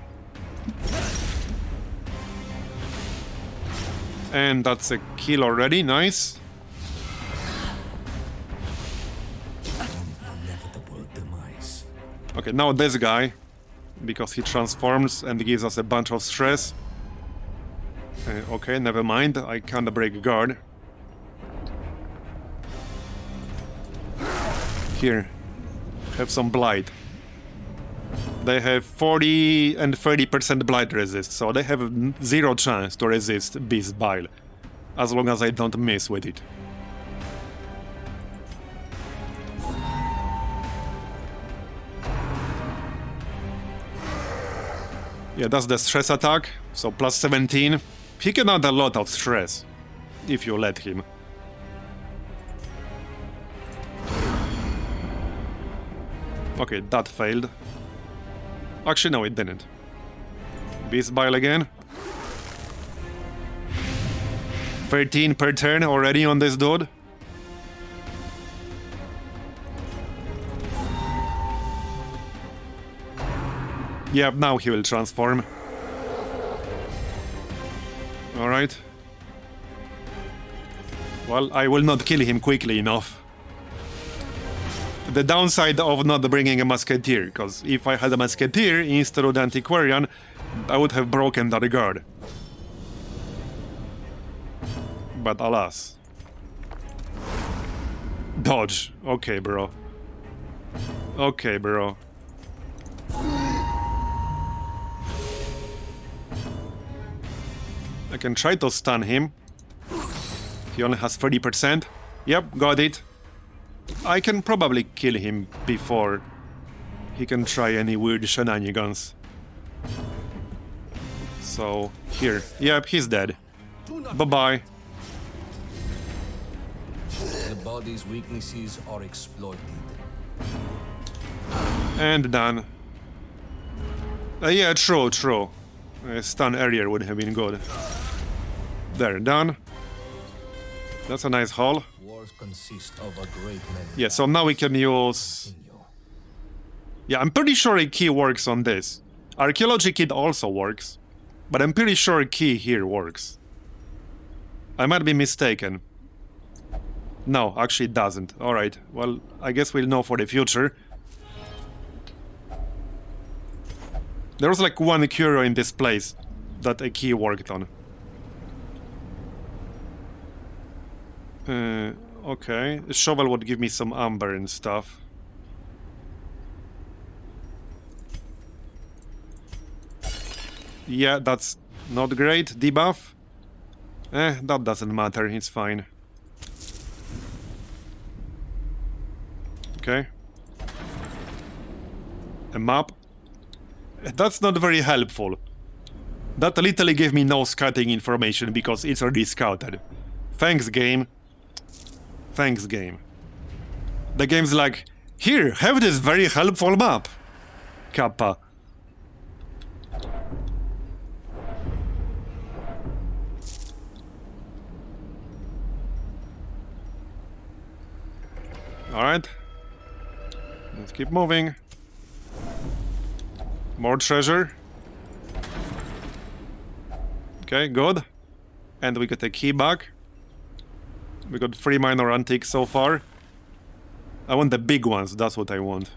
And that's a kill already, nice. Inevitable demise. Okay, now this guy, because he transforms and gives us a bunch of stress. Okay, never mind, I can't break guard. Here, have some blight. They have 40 and 30% blight resist, so they have zero chance to resist Beast Bile, as long as I don't miss with it. Yeah, that's the stress attack, so plus 17. He can add a lot of stress, if you let him. Okay, that failed. Actually, no, it didn't. Beast Bile again. 13 per turn already on this dude. Yeah, now he will transform. Alright. Well, I will not kill him quickly enough. The downside of not bringing a musketeer, because if I had a musketeer instead of the antiquarian, I would have broken that guard. But alas. Dodge. Okay, bro. Okay, bro. I can try to stun him. He only has 30%. Yep, got it. I can probably kill him before he can try any weird shenanigans. So, here. Yep, he's dead. Bye-bye. The body's weaknesses are exploited. And done. Yeah, true. Stun earlier would have been good. There, done. That's a nice haul. Wars consist of a great many. Yeah, so now we can use... Yeah, I'm pretty sure a key works on this. Archaeology kit also works. But I'm pretty sure a key here works. I might be mistaken. No, actually it doesn't. Alright, well, I guess we'll know for the future. There was like one curio in this place that a key worked on. Okay, a shovel would give me some amber and stuff. Yeah, that's not great. Debuff? That doesn't matter, it's fine. Okay. A map? That's not very helpful. That literally gave me no scouting information because it's already scouted. Thanks, game. Thanks, game. The game's like, here, have this very helpful map. Kappa. Alright. Let's keep moving. More treasure. Okay, good. And we got a key back. We got 3 minor antiques so far. I want the big ones, that's what I want.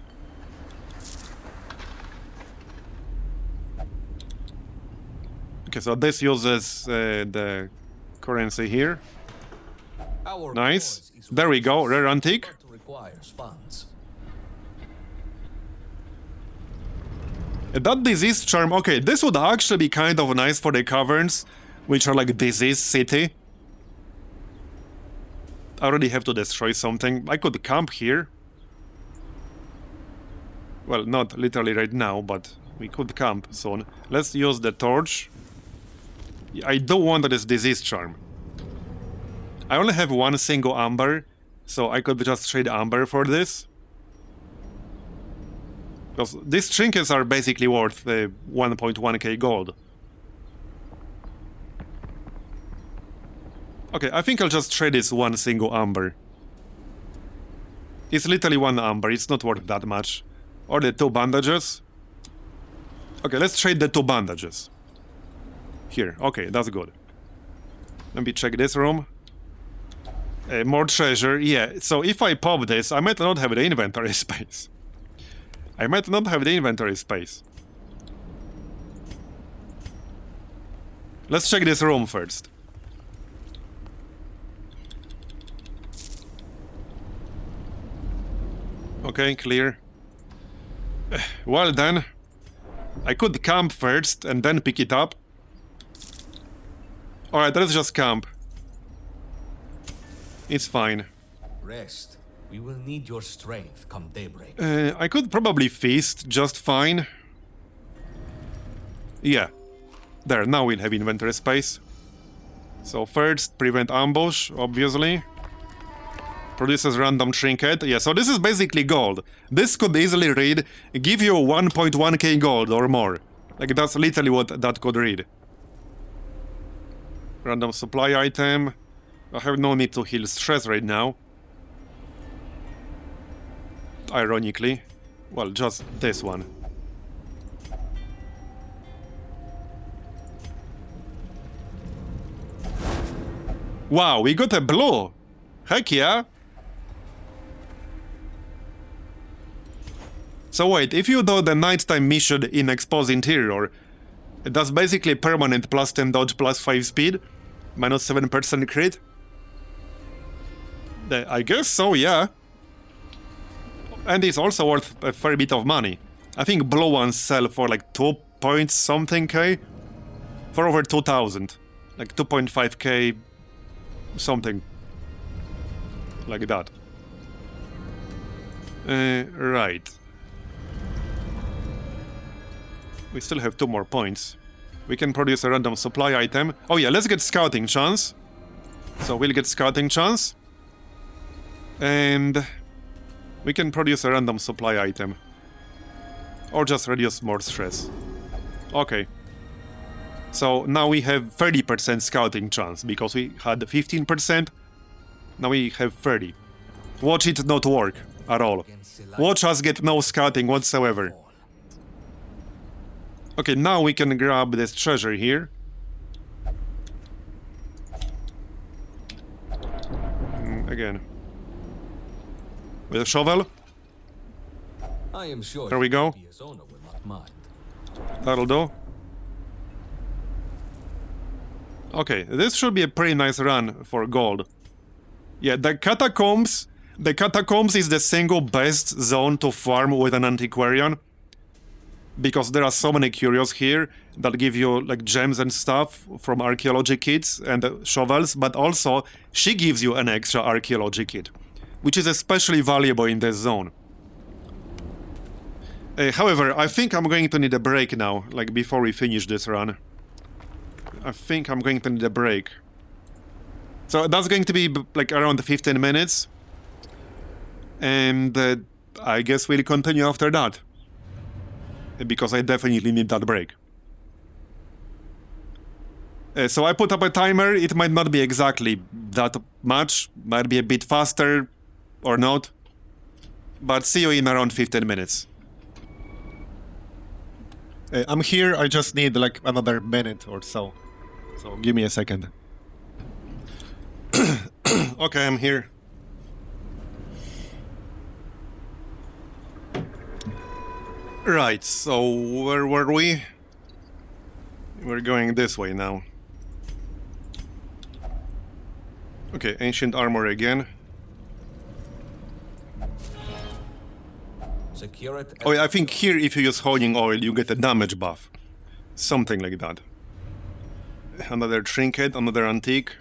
Okay, so this uses the currency here. Nice. There we go, rare antique. Requires funds. That disease charm, okay, this would actually be kind of nice for the caverns, which are like disease city. I already have to destroy something. I could camp here. Well, not literally right now, but we could camp soon. Let's use the torch. I do want this disease charm. I only have one single amber, so I could just trade amber for this. Because these trinkets are basically worth 1.1k gold. Okay, I think I'll just trade this one single amber. It's literally one amber, it's not worth that much. Or the 2 bandages. Okay, let's trade the 2 bandages. Here, okay, that's good. Let me check this room. More treasure, yeah. So if I pop this, I might not have the inventory space. I might not have the inventory space. Let's check this room first. Okay, clear. Well then, I could camp first and then pick it up. Alright, let's just camp. It's fine. Rest. We will need your strength come daybreak. I could probably feast just fine. Yeah. There, now we'll have inventory space. So first, prevent ambush, obviously. Produces random trinket. Yeah, so this is basically gold. This could easily read, give you 1.1k gold or more. Like, that's literally what that could read. Random supply item. I have no need to heal stress right now. Ironically. Well, just this one. Wow, we got a blue! Heck yeah! So wait, if you do the nighttime mission in Exposed Interior, that's basically permanent plus 10 dodge plus 5 speed, minus 7% crit? I guess so, yeah. And it's also worth a fair bit of money. I think blue ones sell for like 2 point something k? For over 2,000. Like 2.5k something. Like that. Right. We still have 2 more points. We can produce a random supply item. Oh yeah, let's get scouting chance. So we'll get scouting chance. And we can produce a random supply item. Or just reduce more stress. Okay. So now we have 30% scouting chance, because we had 15%. Now we have 30. Watch it not work at all. Watch us get no scouting whatsoever. Okay, now we can grab this treasure here. Again. With a shovel. I am sure There we go. his owner will not mind. That'll do. Okay, this should be a pretty nice run for gold. Yeah, the Catacombs... The Catacombs is the single best zone to farm with an antiquarian. Because there are so many curios here that give you like gems and stuff from archaeology kits and shovels, but also she gives you an extra archaeology kit, which is especially valuable in this zone. However, I think I'm going to need a break now, like before we finish this run. I think I'm going to need a break. So that's going to be like around 15 minutes. And I guess we'll continue after that. Because I definitely need that break. So I put up a timer. It might not be exactly that much. Might be a bit faster or not. But see you in around 15 minutes. I'm here. I just need like another minute or so. So give me a second. Okay, I'm here. Right, so where were we? We're going this way now. Okay, ancient armor again. Secure it. Oh, yeah, I think here if you use honing oil, you get a damage buff. Something like that. Another trinket, another antique.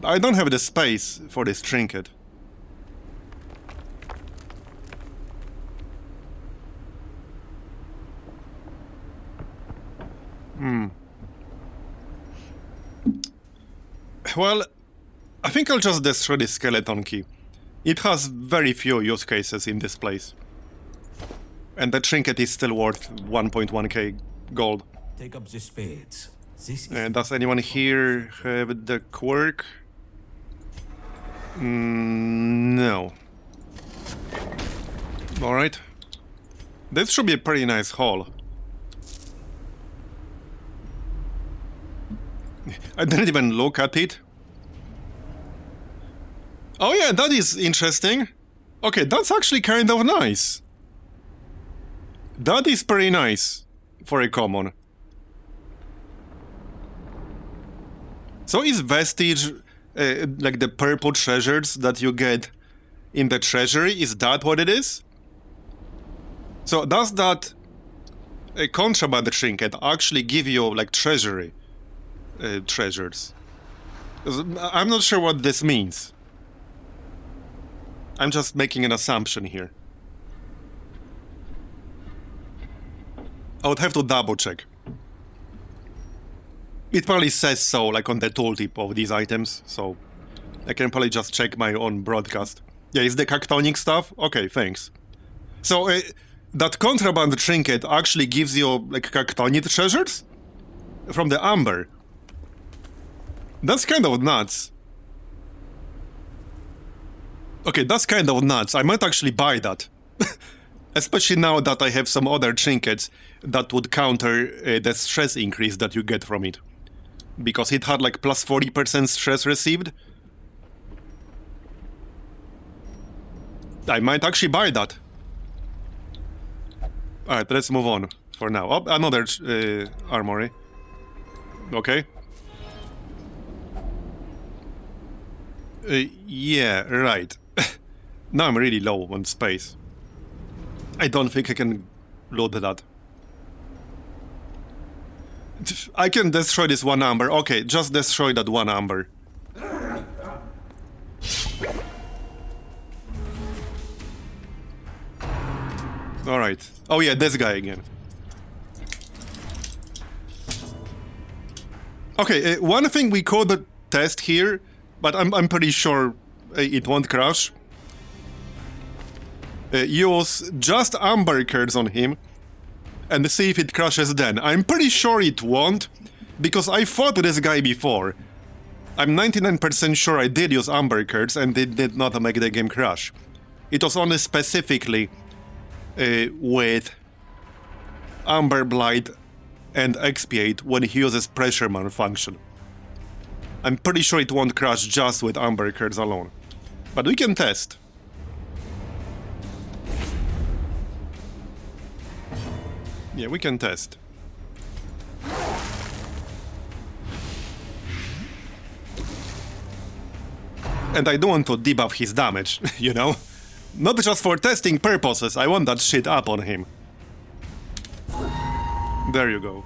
I don't have the space for this trinket. Well, I think I'll just destroy the skeleton key. It has very few use cases in this place. And the trinket is still worth 1.1k gold. Take up the spades. This is Does anyone here have the quirk? No. Alright. This should be a pretty nice haul. I didn't even look at it. Oh yeah, that is interesting. Okay, that's actually kind of nice. That is pretty nice for a common. So is Vestige like the purple treasures that you get in the Treasury? Is that what it is? So does that contraband trinket actually give you like Treasury treasures? 'Cause I'm not sure what this means. I'm just making an assumption here. I would have to double check. It probably says so, like on the tooltip of these items, so I can probably just check my own broadcast. Yeah, it's the cactonic stuff? Okay, thanks. So, that contraband trinket actually gives you, like, cactonic treasures? From the amber. That's kind of nuts. Okay, that's kind of nuts. I might actually buy that. Especially now that I have some other trinkets that would counter the stress increase that you get from it. Because it had like plus 40% stress received. I might actually buy that. Alright, let's move on for now. Oh, another armory. Okay. Yeah, right. Now I'm really low on space. I don't think I can load that. I can destroy this one amber. Okay, just destroy that one amber. Alright. Oh yeah, this guy again. Okay, one thing we could test here, but I'm pretty sure it won't crash. Use just amber cards on him and see if it crashes then. I'm pretty sure it won't, because I fought this guy before. I'm 99% sure I did use amber cards and it did not make the game crash. It was only specifically with Amber Blight and Expiate when he uses Pressure Malfunction. I'm pretty sure it won't crash just with amber cards alone. But we can test. Yeah, we can test. And I don't want to debuff his damage, you know? Not just for testing purposes, I want that shit up on him. There you go.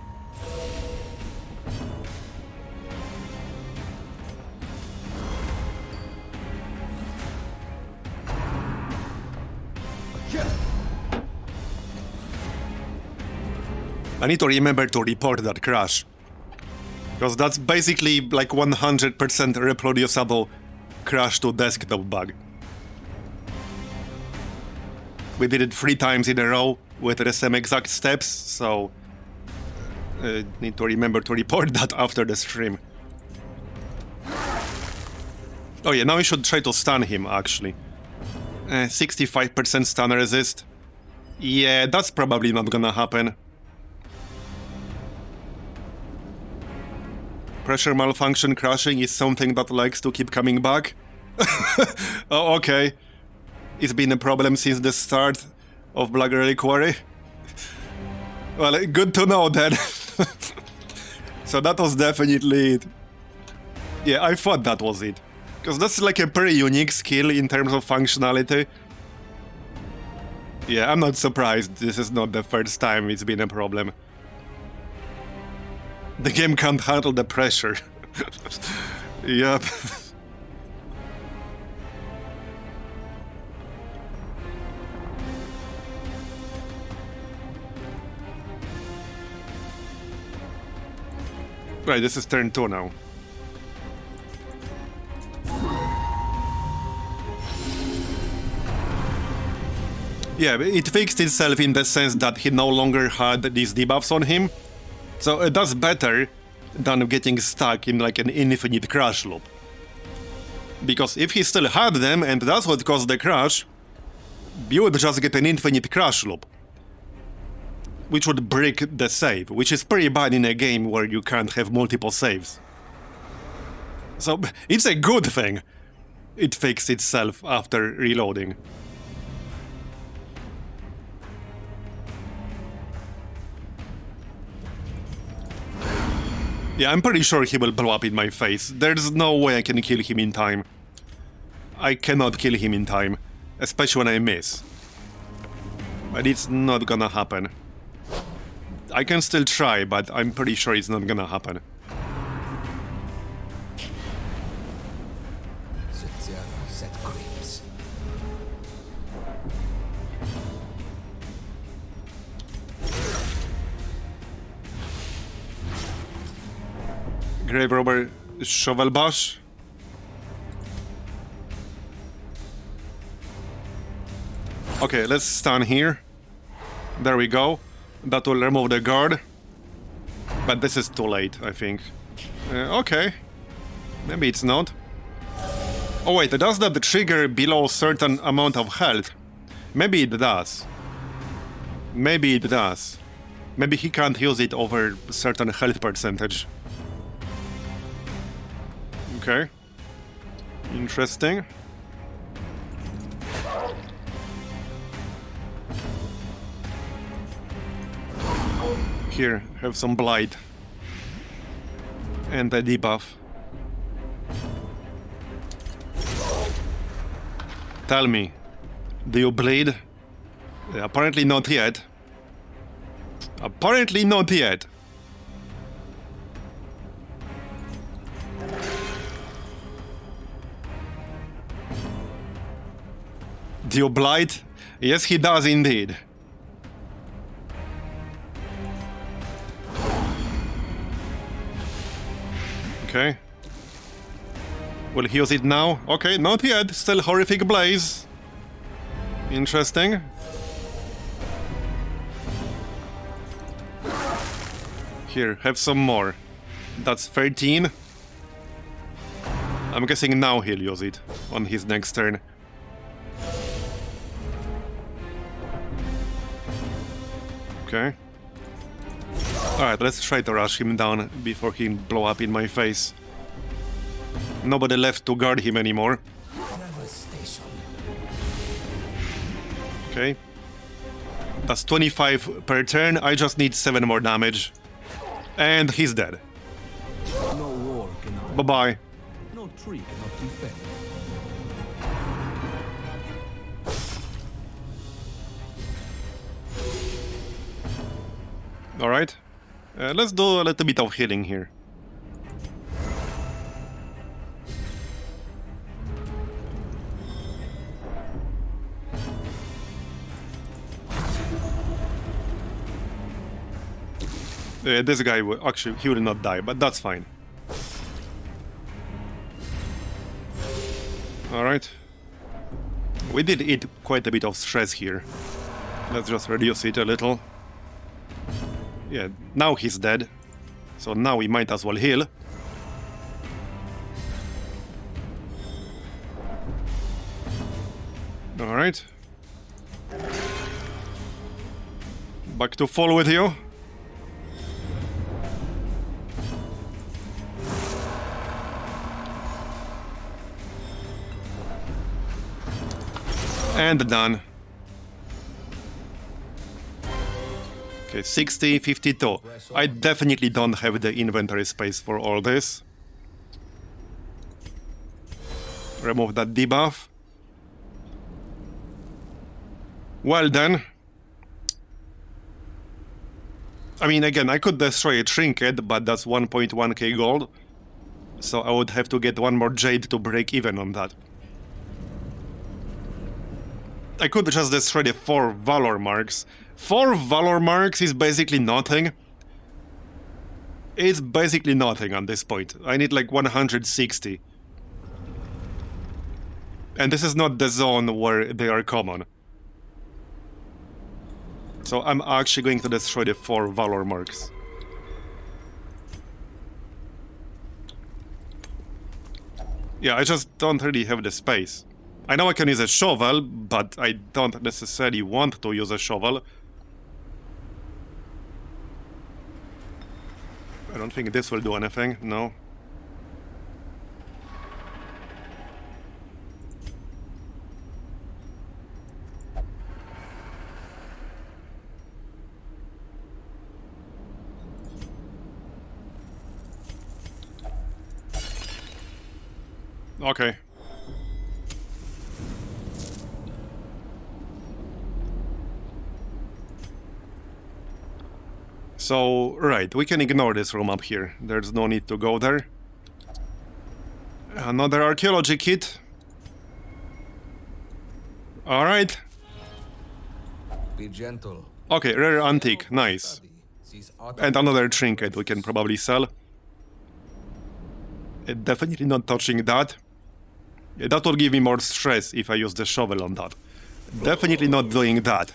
I need to remember to report that crash. Because that's basically like 100% reproducible crash to desktop bug. We did it 3 times in a row with the same exact steps, so need to remember to report that after the stream. Oh yeah, now we should try to stun him, actually. 65% stun resist. Yeah, that's probably not gonna happen. Pressure malfunction crashing is something that likes to keep coming back. Oh, okay. It's been a problem since the start of Black Reliquary. Well, good to know then. So that was definitely it. Yeah, I thought that was it. Because that's like a pretty unique skill in terms of functionality. Yeah, I'm not surprised. This is not the first time it's been a problem. The game can't handle the pressure. Yep. Right, this is turn 2 now. Yeah, it fixed itself in the sense that he no longer had these debuffs on him. So it does better than getting stuck in like an infinite crash loop. Because if he still had them and that's what caused the crash, you would just get an infinite crash loop. Which would break the save, which is pretty bad in a game where you can't have multiple saves. So it's a good thing it fixed itself after reloading. Yeah, I'm pretty sure he will blow up in my face. There's no way I can kill him in time. I cannot kill him in time, especially when I miss. But it's not gonna happen. I can still try, but I'm pretty sure it's not gonna happen. Grave Robber Shovelbash. Okay, let's stand here. There we go. That will remove the guard. But this is too late, I think. Okay. Maybe it's not. Oh wait, does that trigger below a certain amount of health? Maybe it does. Maybe it does. Maybe he can't use it over a certain health percentage. Okay. Interesting. Here, have some blight. And a debuff. Tell me, do you bleed? Apparently not yet. Apparently not yet. Do you blight? Yes, he does indeed. Okay. Will he use it now? Okay, not yet. Still horrific blaze. Interesting. Here, have some more. That's 13. I'm guessing now he'll use it on his next turn. Okay. Alright, let's try to rush him down before he blow up in my face. Nobody left to guard him anymore. Okay. That's 25 per turn. I just need 7 more damage. And he's dead. No war cannot. Bye-bye. No tree cannot be fed. Alright. Let's do a little bit of healing here. This guy will actually, he will not die, but that's fine. Alright. We did eat quite a bit of stress here. Let's just reduce it a little. Yeah, now he's dead. So now we might as well heal. Alright. Back to full with you. And done. Okay, 60, 52. I definitely don't have the inventory space for all this. Remove that debuff. Well then. I mean, again, I could destroy a Trinket, but that's 1.1k gold. So I would have to get one more Jade to break even on that. I could just destroy the 4 Valor marks. 4 Valor marks is basically nothing. It's basically nothing at this point. I need like 160. And this is not the zone where they are common. So I'm actually going to destroy the 4 Valor marks. Yeah, I just don't really have the space. I know I can use a shovel, but I don't necessarily want to use a shovel. I don't think this will do anything, no. Okay. So, right, we can ignore this room up here. There's no need to go there. Another archaeology kit. Alright. Be gentle. Okay, rare antique, nice. And another trinket we can probably sell. Definitely not touching that. That will give me more stress if I use the shovel on that. Definitely not doing that.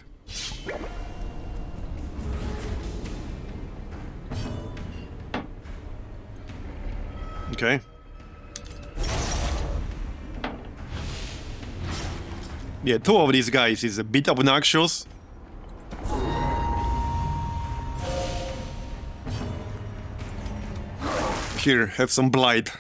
Okay. Yeah, 2 of these guys is a bit obnoxious. Here, have some blight.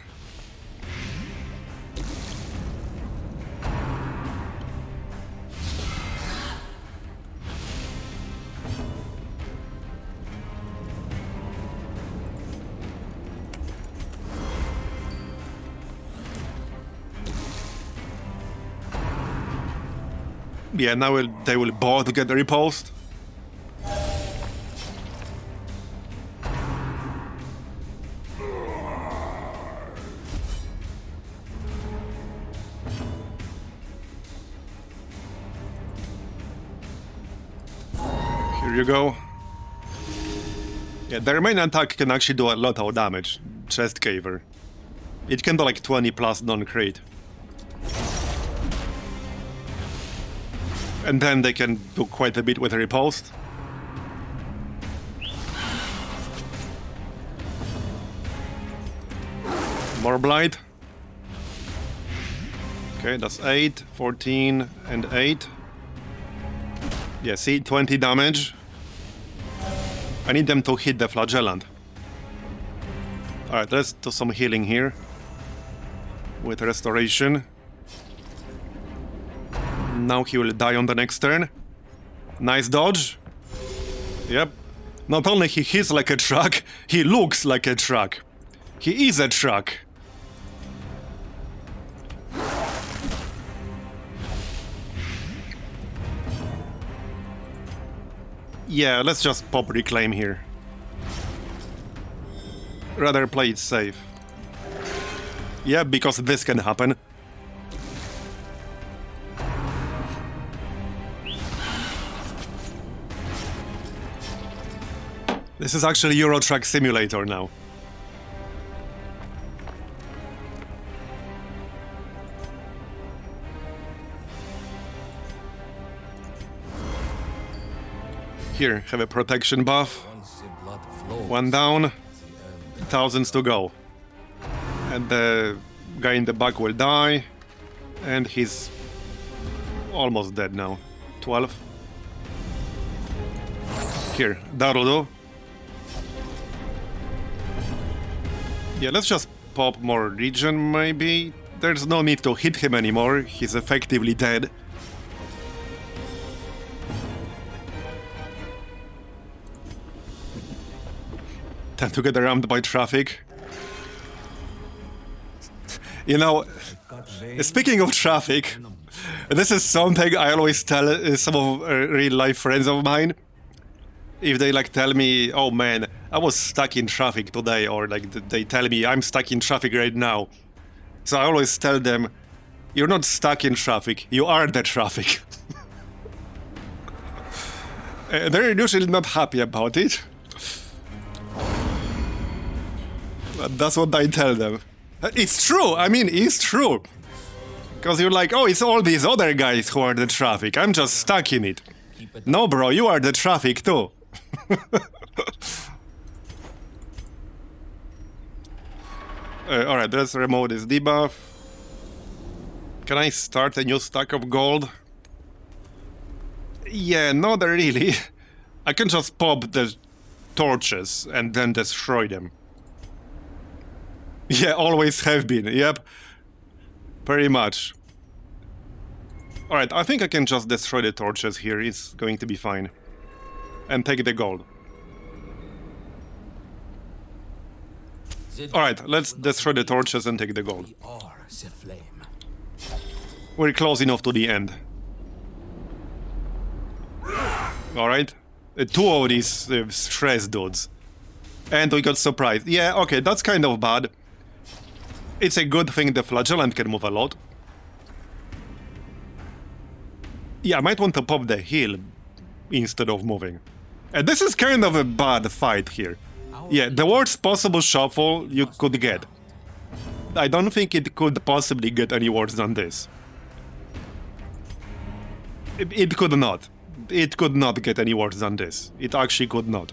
Yeah, now they will both get reposed. Here you go. Yeah, their main attack can actually do a lot of damage. Chest Caver. It can do like 20 plus non-crit. And then they can do quite a bit with a riposte. More blight. Okay, that's 8, 14, and 8. Yeah, see, 20 damage. I need them to hit the flagellant. Alright, let's do some healing here. With restoration. Now he will die on the next turn. Nice dodge. Yep. Not only he hits like a truck, he looks like a truck. He is a truck. Yeah, let's just pop reclaim here. Rather play it safe. Yeah, because this can happen. This is actually Euro Truck Simulator now. Here, have a protection buff. 1 down, thousands to go. And the guy in the back will die. And he's almost dead now. 12. Here, that'll do. Yeah, let's just pop more regen, maybe. There's no need to hit him anymore. He's effectively dead. Time to get rammed by traffic. You know, speaking of traffic, this is something I always tell some of real-life friends of mine. If they like tell me, oh man, I was stuck in traffic today, or like they tell me I'm stuck in traffic right now. So I always tell them, you're not stuck in traffic, you are the traffic. They're usually not happy about it. But that's what I tell them. It's true, I mean, it's true. Because you're like, oh, it's all these other guys who are the traffic, I'm just stuck in it. No, bro, you are the traffic too. Alright, let's remove this debuff. Can I start a new stack of gold? Yeah, not really. I can just pop the torches and then destroy them. Yeah, always have been, yep. Pretty much. Alright, I think I can just destroy the torches here, it's going to be fine. And take the gold. Alright, let's destroy the torches and take the gold. We are the flame. We're close enough to the end. Alright. Two of these stress dudes. And we got surprised. Yeah, okay, that's kind of bad. It's a good thing the flagellant can move a lot. Yeah, I might want to pop the heal instead of moving. And this is kind of a bad fight here. Yeah, the worst possible shuffle you could get. I don't think it could possibly get any worse than this. It could not. It could not get any worse than this. It actually could not.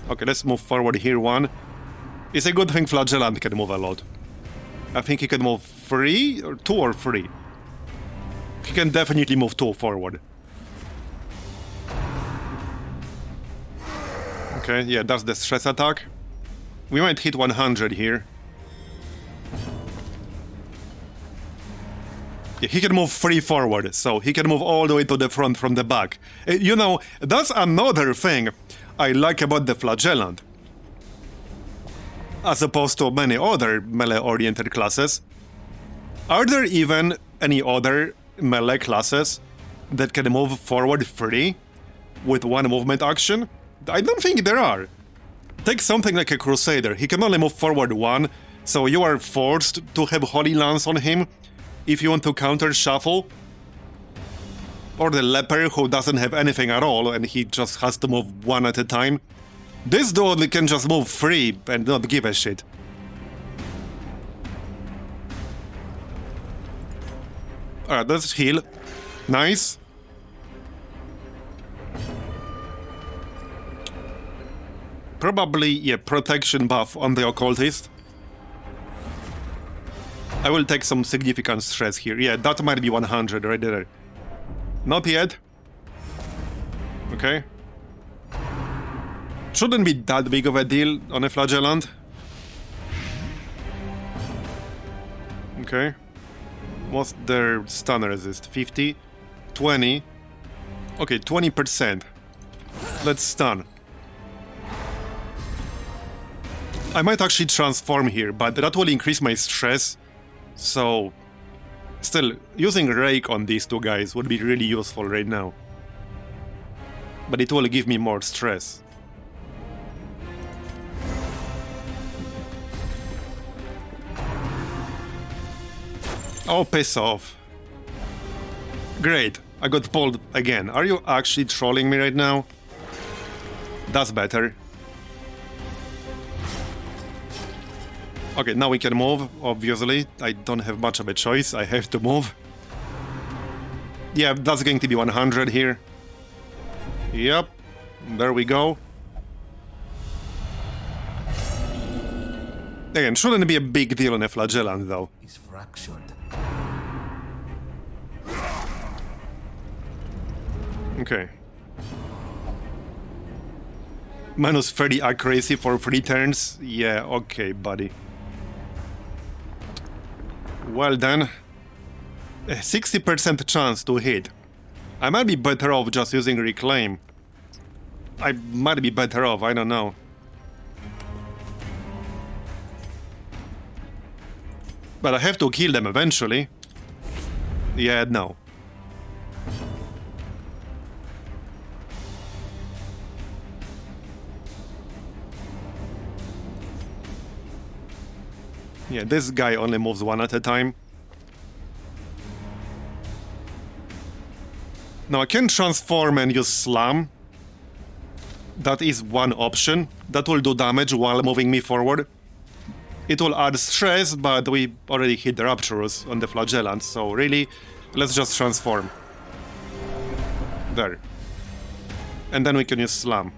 Okay, let's move forward here one. It's a good thing Flagellant can move a lot. I think he can move 3 or 2 or 3. He can definitely move 2 forward. Okay, yeah, that's the stress attack. We might hit 100 here. Yeah, he can move 3 forward, so he can move all the way to the front from the back. You know, that's another thing I like about the Flagellant. As opposed to many other melee-oriented classes. Are there even any other melee classes that can move forward 3 with 1 movement action? I don't think there are. Take something like a Crusader, he can only move forward 1, so you are forced to have Holy Lance on him if you want to counter shuffle. Or the Leper who doesn't have anything at all and he just has to move 1 at a time. This dude can just move 3 and not give a shit. Alright, let's heal. Nice. Probably, yeah, protection buff on the Occultist. I will take some significant stress here. Yeah, that might be 100 right there. Not yet. Okay. Shouldn't be that big of a deal on a Flagellant. Okay. What's their stun resist? 50? 20? Okay, 20%. Let's stun. I might actually transform here, but that will increase my stress. So, still, using Rake on these two guys would be really useful right now. But it will give me more stress. Oh, piss off. Great, I got pulled again. Are you actually trolling me right now? That's better. Okay, now we can move, obviously. I don't have much of a choice, I have to move. Yeah, that's going to be 100 here. Yep, there we go. Again, shouldn't be a big deal on a Flagellant, though. Is fractured. Okay. Minus 30 accuracy for 3 turns? Yeah, okay, buddy. Well then. A 60% chance to hit. I might be better off just using Reclaim. I might be better off, I don't know. But I have to kill them eventually. Yeah, no. Yeah, this guy only moves 1 at a time. Now I can transform and use Slam. That is one option. That will do damage while moving me forward. It will add stress, but we already hit the Rapturous on the Flagellant, so really, let's just transform. There. And then we can use Slam.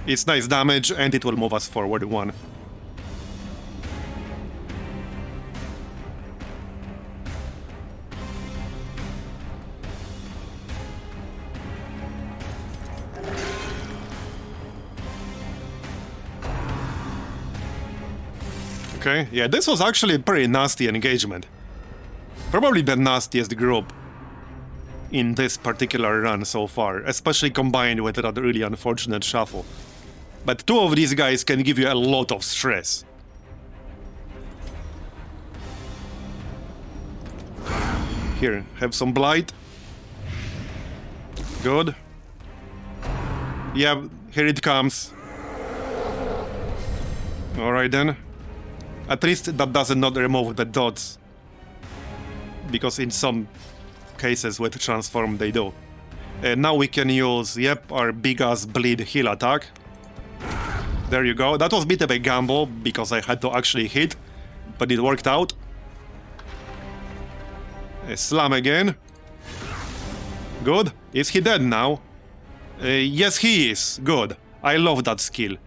It's nice damage, and it will move us forward one. Okay, yeah, this was actually a pretty nasty engagement. Probably the nastiest group in this particular run so far, especially combined with that really unfortunate shuffle. But two of these guys can give you a lot of stress. Here, have some Blight. Good. Yeah, here it comes. Alright then. At least that does not remove the dots. Because in some cases with Transform they do. Now we can use, yep, our big-ass bleed heal attack. There you go. That was a bit of a gamble because I had to actually hit, but it worked out. Slam again. Good. Is he dead now? Yes, he is. Good. I love that skill.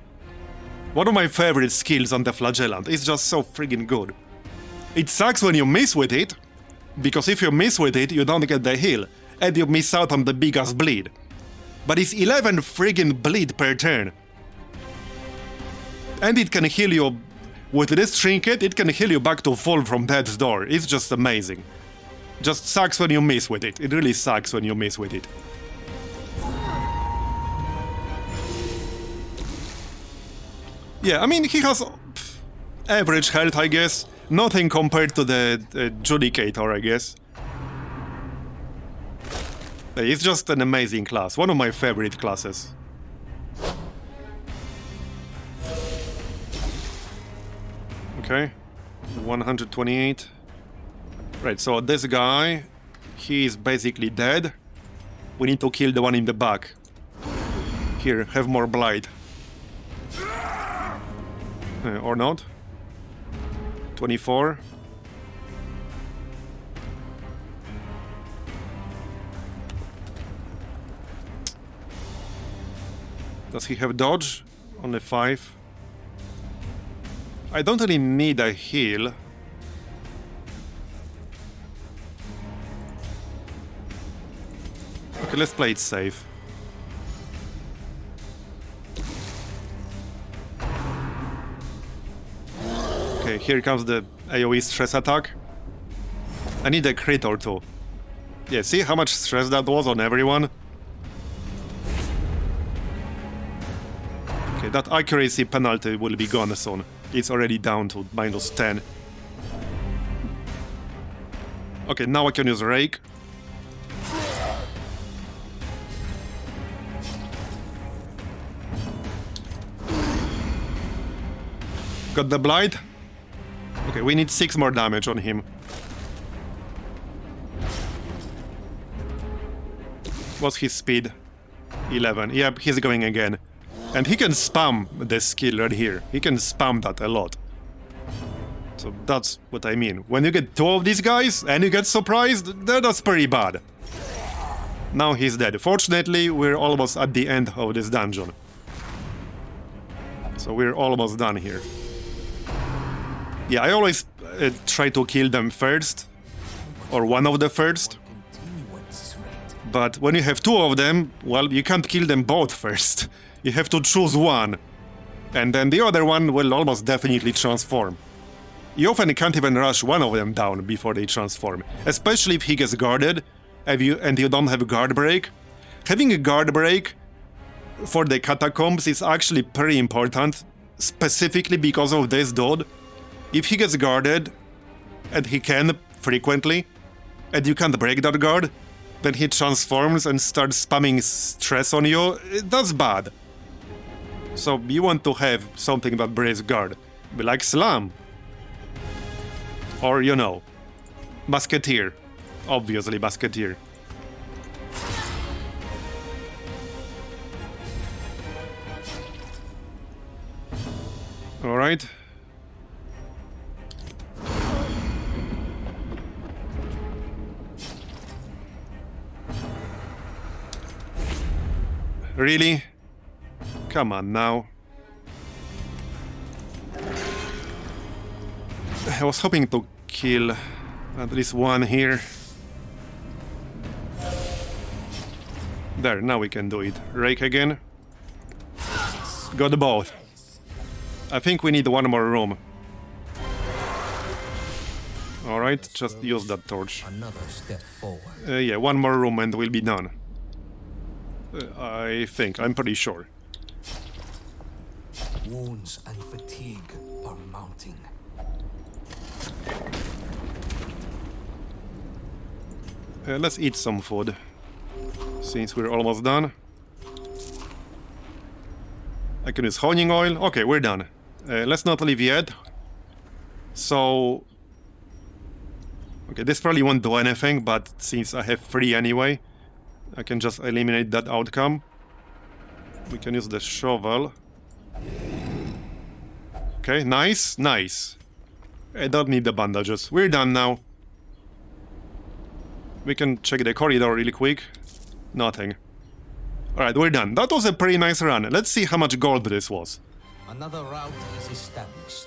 One of my favorite skills on the Flagellant. It's just so friggin' good. It sucks when you miss with it, because if you miss with it, you don't get the heal, and you miss out on the big-ass bleed. But it's 11 friggin' bleed per turn. And it can heal you... With this Trinket, it can heal you back to full from death's door. It's just amazing. Just sucks when you miss with it. It really sucks when you miss with it. Yeah, I mean, he has average health, I guess. Nothing compared to the Judicator, I guess. It's just an amazing class. One of my favorite classes. Okay. 128. Right, so this guy, he is basically dead. We need to kill the one in the back. Here, have more Blight. Or not. 24. Does he have dodge? Only 5. I don't really need a heal. Okay, let's play it safe. Okay, here comes the AoE stress attack. I need a crit or two. Yeah, see how much stress that was on everyone? Okay, that accuracy penalty will be gone soon. It's already down to -10. Okay, now I can use Rake. Got the Blight. Okay, we need 6 more damage on him. What's his speed? 11. Yep, he's going again. And he can spam this skill right here. He can spam that a lot. So that's what I mean. When you get 2 of these guys and you get surprised, that's pretty bad. Now he's dead. Fortunately, we're almost at the end of this dungeon. So we're almost done here. Yeah, I always try to kill them first, or one of the first. But when you have 2 of them, well, you can't kill them both first. You have to choose one, and then the other one will almost definitely transform. You often can't even rush one of them down before they transform, especially if he gets guarded and you don't have guard break. Having a guard break for the Catacombs is actually pretty important, specifically because of this dude. If he gets guarded, and he can frequently, and you can't break that guard, then he transforms and starts spamming stress on you, that's bad. So you want to have something that breaks guard. Be like Slam. Or, you know, Musketeer. Obviously Musketeer. Alright. Really? Come on now. I was hoping to kill at least one here. There, now we can do it. Rake again. Got both. I think we need one more room. Alright, just use that torch. Another step forward. Yeah, one more room and we'll be done. I think, I'm pretty sure. Wounds and fatigue are mounting. Let's eat some food, since we're almost done. I can use honing oil. Okay, we're done. Let's not leave yet. So... Okay, this probably won't do anything, but since I have 3 anyway, I can just eliminate that outcome. We can use the shovel. Okay, nice, nice. I don't need the bandages. We're done now. We can check the corridor really quick. Nothing. Alright, we're done. That was a pretty nice run. Let's see how much gold this was. Another route is established.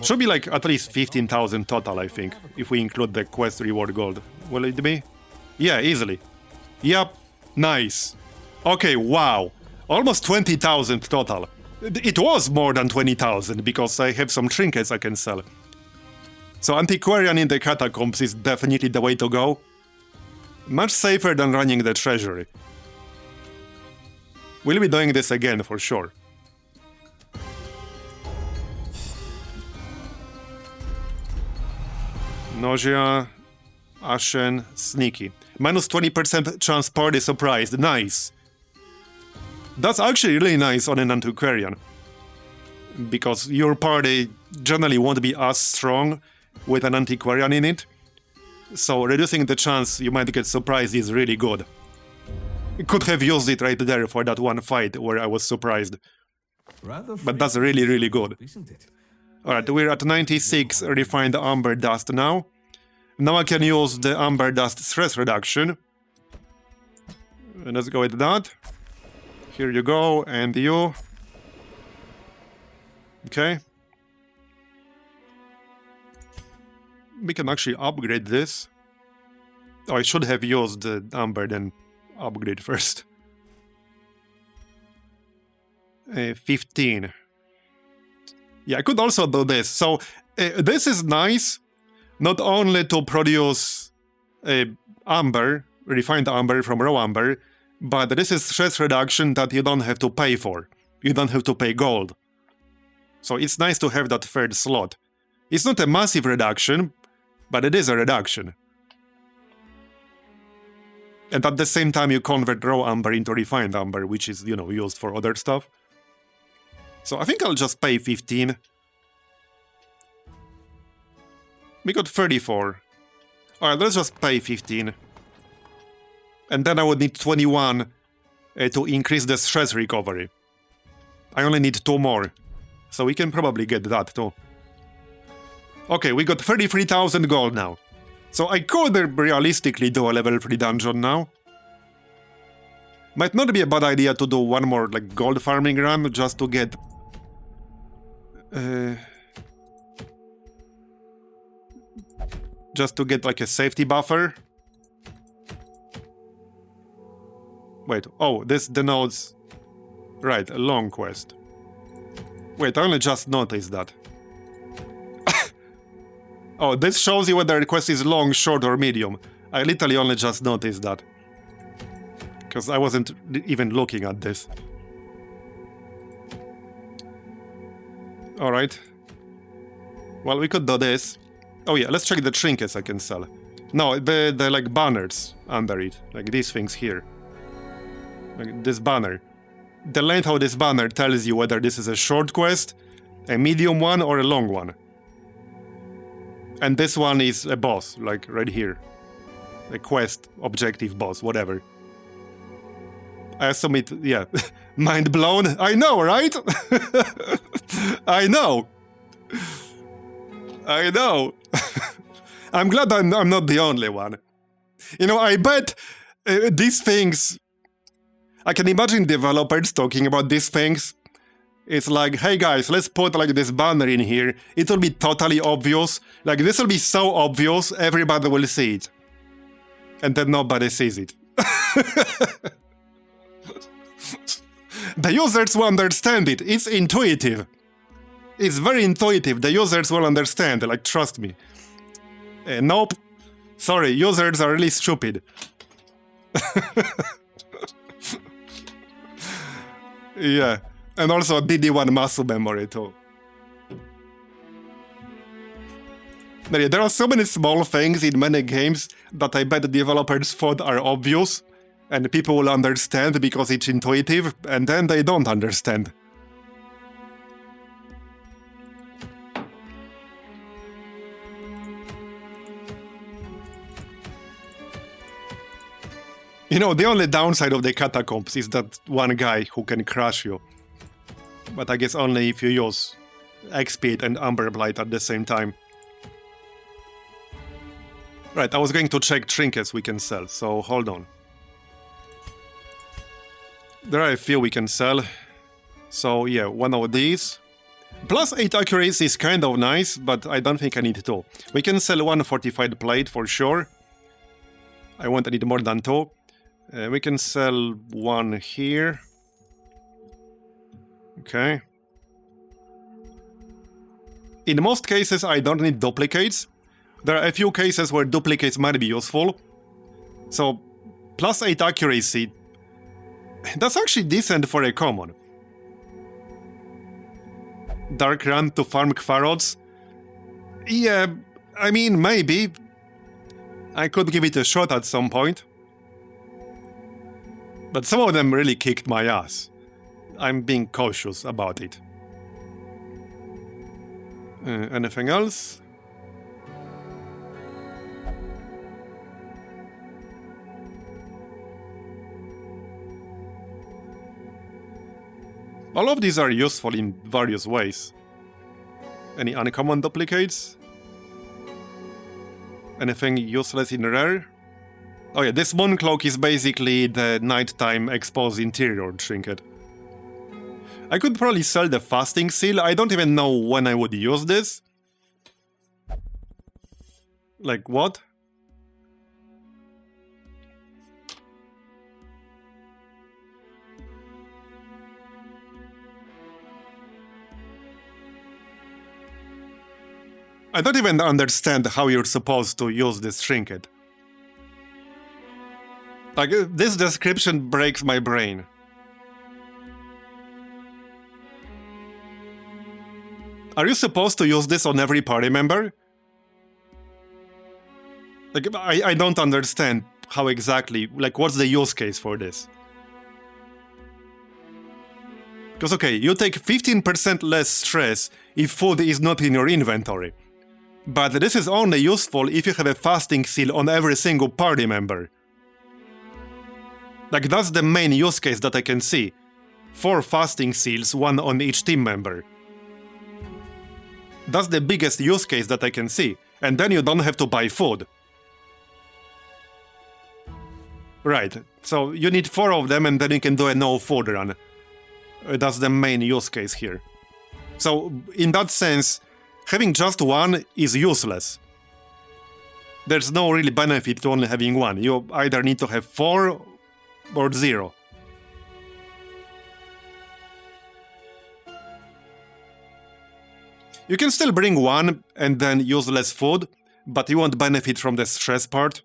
Should be like at least 15,000 total, I think, if we include the quest reward gold. Will it be? Yeah, easily. Yep, nice. Okay, wow. Almost 20,000 total. It was more than 20,000 because I have some trinkets I can sell. So Antiquarian in the Catacombs is definitely the way to go. Much safer than running the Treasury. We'll be doing this again for sure. Nausea, Ashen, Sneaky. Minus 20% chance party surprised. Nice. That's actually really nice on an Antiquarian. Because your party generally won't be as strong with an Antiquarian in it. So reducing the chance you might get surprised is really good. Could have used it right there for that one fight where I was surprised. But that's really, really good. Alright, we're at 96 refined amber dust now. Now I can use the amber dust stress reduction. And let's go with that. Here you go, and you. Okay. We can actually upgrade this. Oh, I should have used the amber, then upgrade first. 15. Yeah, I could also do this. So, this is nice, not only to produce amber, refined amber from raw amber, but this is stress reduction that you don't have to pay for. You don't have to pay gold. So it's nice to have that third slot. It's not a massive reduction, but it is a reduction. And at the same time you convert raw amber into refined amber, which is, you know, used for other stuff. So I think I'll just pay 15. We got 34. Alright, let's just pay 15. And then I would need 21 to increase the stress recovery. I only need 2 more. So we can probably get that too. Okay, we got 33,000 gold now. So I could realistically do a level 3 dungeon now. Might not be a bad idea to do one more like gold farming run just to get... just to get like a safety buffer. Wait, oh, this denotes... Right, a long quest. Wait, I only just noticed that. Oh, this shows you whether the quest is long, short, or medium. I literally only just noticed that. Because I wasn't even looking at this. Alright. Well, we could do this. Oh yeah, let's check the trinkets I can sell. No, the like banners under it. Like these things here. Like this banner. The length of this banner tells you whether this is a short quest, a medium one, or a long one. And this one is a boss, like right here. A quest, objective boss, whatever. I assume it, yeah. Mind blown? I know, right? I know. I know. I'm glad I'm not the only one. You know, I bet these things... I can imagine developers talking about these things. It's like, hey guys, let's put like this banner in here. It will be totally obvious. Like, this will be so obvious, everybody will see it. And then nobody sees it. The users will understand it. It's intuitive. It's very intuitive. The users will understand. Like, trust me. Nope. Sorry, users are really stupid. Yeah. And also DD1 muscle memory too. But yeah, there are so many small things in many games that I bet the developers thought are obvious, and people will understand because it's intuitive, and then they don't understand. You know, the only downside of the Catacombs is that one guy who can crush you. But I guess only if you use X-Speed and Amber Blight at the same time. Right, I was going to check trinkets we can sell, so hold on. There are a few we can sell. So yeah, one of these. Plus 8 accuracy is kind of nice, but I don't think I need 2. We can sell one fortified plate for sure. I want to need more than 2. We can sell one here. Okay. In most cases, I don't need duplicates. There are a few cases where duplicates might be useful. So, plus 8 accuracy. That's actually decent for a common. Dark Run to farm Kvarods. Yeah, I mean, maybe. I could give it a shot at some point. But some of them really kicked my ass. I'm being cautious about it. Anything else? All of these are useful in various ways. Any uncommon duplicates? Anything useless in rare? Oh yeah, this Mooncloak is basically the nighttime exposed interior trinket. I could probably sell the fasting seal. I don't even know when I would use this. Like what? I don't even understand how you're supposed to use this trinket. Like, this description breaks my brain. Are you supposed to use this on every party member? Like, I don't understand how exactly, like, what's the use case for this? Because, okay, you take 15% less stress if food is not in your inventory. But this is only useful if you have a fasting seal on every single party member. Like, that's the main use case that I can see. 4 fasting seals, 1 on each team member. That's the biggest use case that I can see. And then you don't have to buy food. Right, so you need 4 of them and then you can do a no food run. That's the main use case here. So, in that sense, having just 1 is useless. There's no real benefit to only having 1. You either need to have 4 or 0. You can still bring 1 and then use less food, but you won't benefit from the stress part.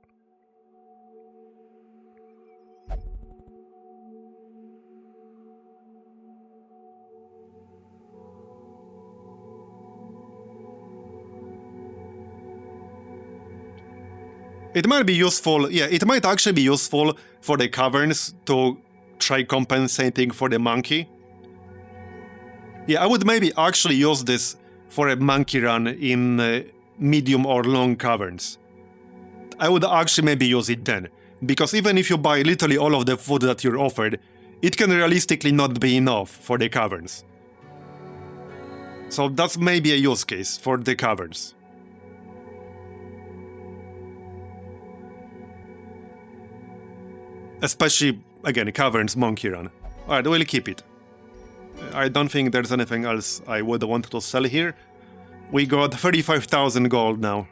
It might be useful, yeah, it might actually be useful for the Caverns to try compensating for the monkey. Yeah, I would maybe actually use this for a monkey run in medium or long Caverns. I would actually maybe use it then, because even if you buy literally all of the food that you're offered, it can realistically not be enough for the Caverns. So that's maybe a use case for the Caverns. Especially, again, Caverns Monkey Run. Alright, we'll keep it. I don't think there's anything else I would want to sell here. We got 35,000 gold now.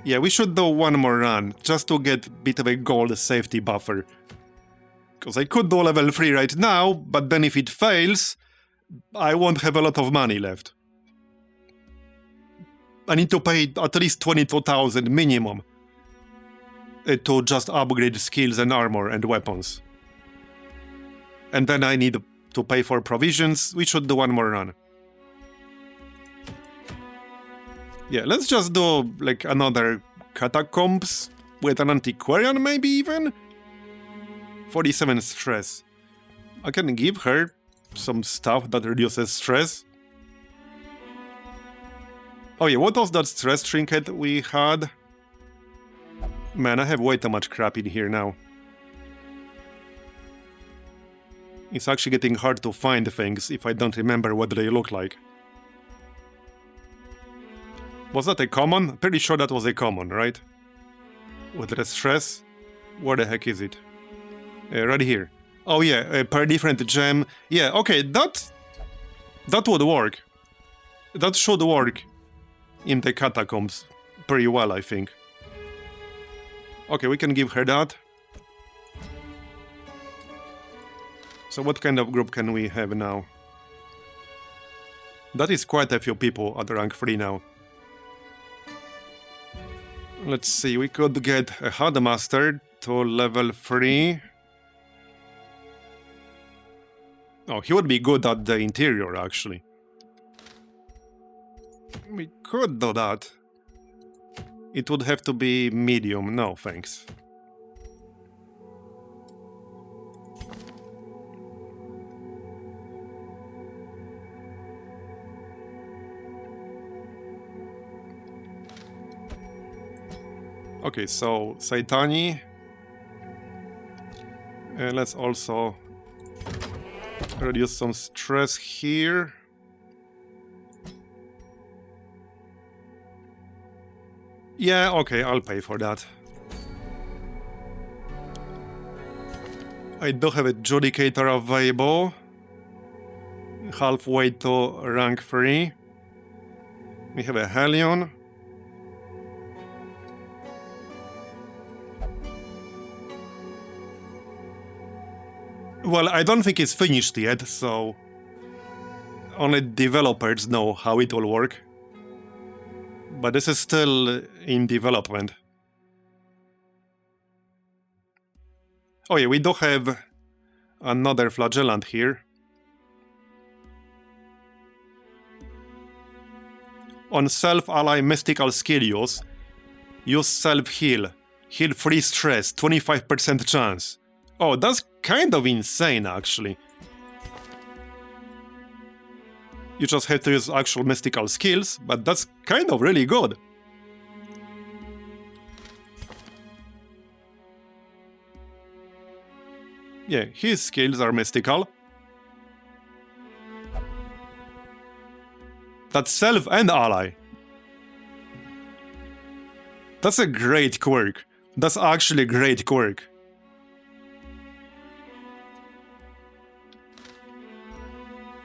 Yeah, we should do one more run, just to get a bit of a gold safety buffer. Because I could do level 3 right now, but then if it fails, I won't have a lot of money left. I need to pay at least 22,000 minimum to just upgrade skills and armor and weapons. And then I need to pay for provisions. We should do one more run. Yeah, let's just do like another Catacombs with an antiquarian maybe even? 47 stress. I can give her some stuff that reduces stress. Oh yeah, what was that stress trinket we had? Man, I have way too much crap in here now. It's actually getting hard to find things if I don't remember what they look like. Was that a common? Pretty sure that was a common, right? With the stress? Where the heck is it? Right here. Oh yeah, per different gem. Yeah, okay, that would work. That should work in the Catacombs pretty well, I think. Okay, we can give her that. So what kind of group can we have now? That is quite a few people at rank 3 now. Let's see, we could get a Headmaster to level 3. Oh, he would be good at the interior, actually. We could do that. It would have to be medium. No, thanks. Okay, so Saitani. Let's also reduce some stress here. Yeah, okay, I'll pay for that. I do have a Judicator available. Halfway to rank 3. We have a Hellion. Well, I don't think it's finished yet, so only developers know how it will work. But this is still in development. Oh yeah, we do have another flagellant here. On self-ally mystical skill use self-heal. Heal 3 stress, 25% chance. Oh, that's kind of insane, actually. You just have to use actual mystical skills, but that's kind of really good. Yeah, his skills are mystical. That's self and ally. That's a great quirk. That's actually a great quirk.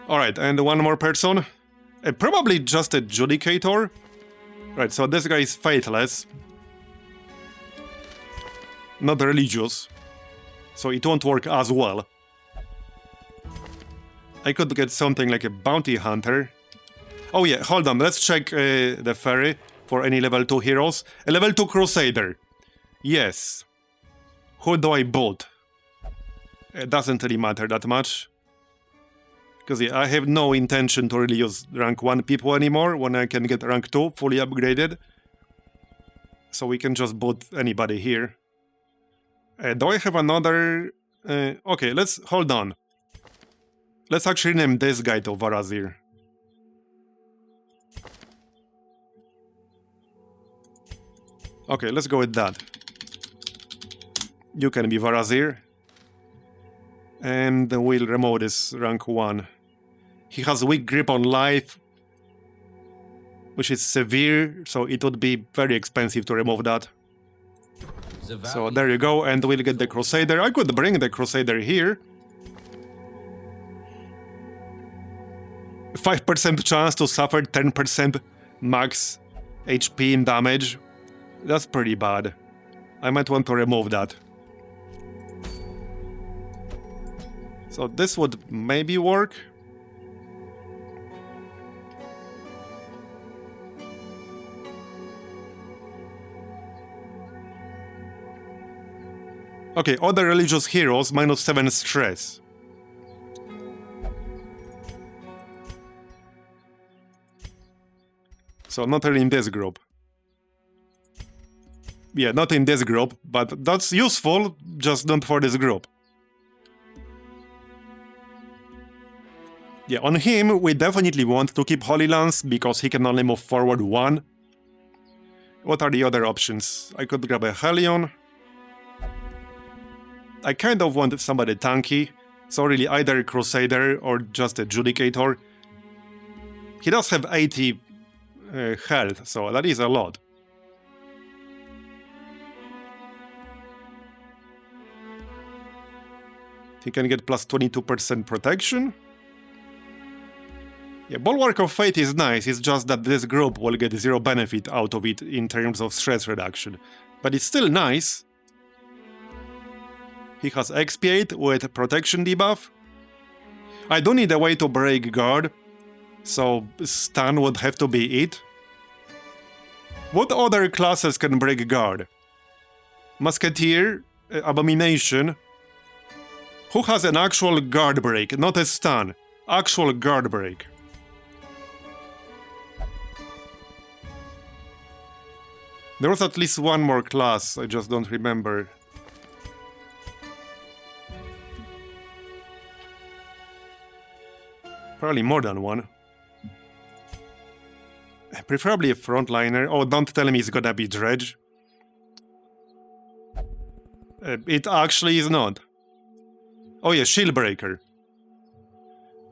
Alright, and one more person. Probably just a Judicator. Right, so this guy is faithless. Not religious. So it won't work as well. I could get something like a bounty hunter. Oh yeah, hold on, let's check the ferry for any level 2 heroes. A level 2 crusader. Yes. Who do I build? It doesn't really matter that much. Because yeah, I have no intention to really use rank 1 people anymore when I can get rank 2 fully upgraded. So we can just put anybody here. Do I have another... okay, let's... hold on. Let's actually name this guy to Varazir. Okay, let's go with that. You can be Varazir. And we'll remove this rank 1. He has weak grip on life, which is severe, so it would be very expensive to remove that. So there you go, and we'll get the Crusader. I could bring the Crusader here. 5% chance to suffer 10% max HP in damage. That's pretty bad. I might want to remove that. So this would maybe work. Okay, other religious heroes, -7 stress. So not in this group. Yeah, not in this group, but that's useful, just not for this group. Yeah, on him, we definitely want to keep Holy Lance, because he can only move forward 1. What are the other options? I could grab a Hellion. I kind of want somebody tanky, so really either Crusader or just a Judicator. He does have 80 health, so that is a lot. He can get plus 22% protection. Yeah, Bulwark of Fate is nice, it's just that this group will get 0 benefit out of it in terms of stress reduction. But it's still nice. He has Expiate with protection debuff. I do need a way to break guard, so stun would have to be it. What other classes can break guard? Musketeer, Abomination. Who has an actual guard break, not a stun? Actual guard break. There was at least one more class, I just don't remember. Probably more than one. Preferably a frontliner. Oh, don't tell me it's gonna be Dredge. It actually is not. Oh yeah, Shieldbreaker.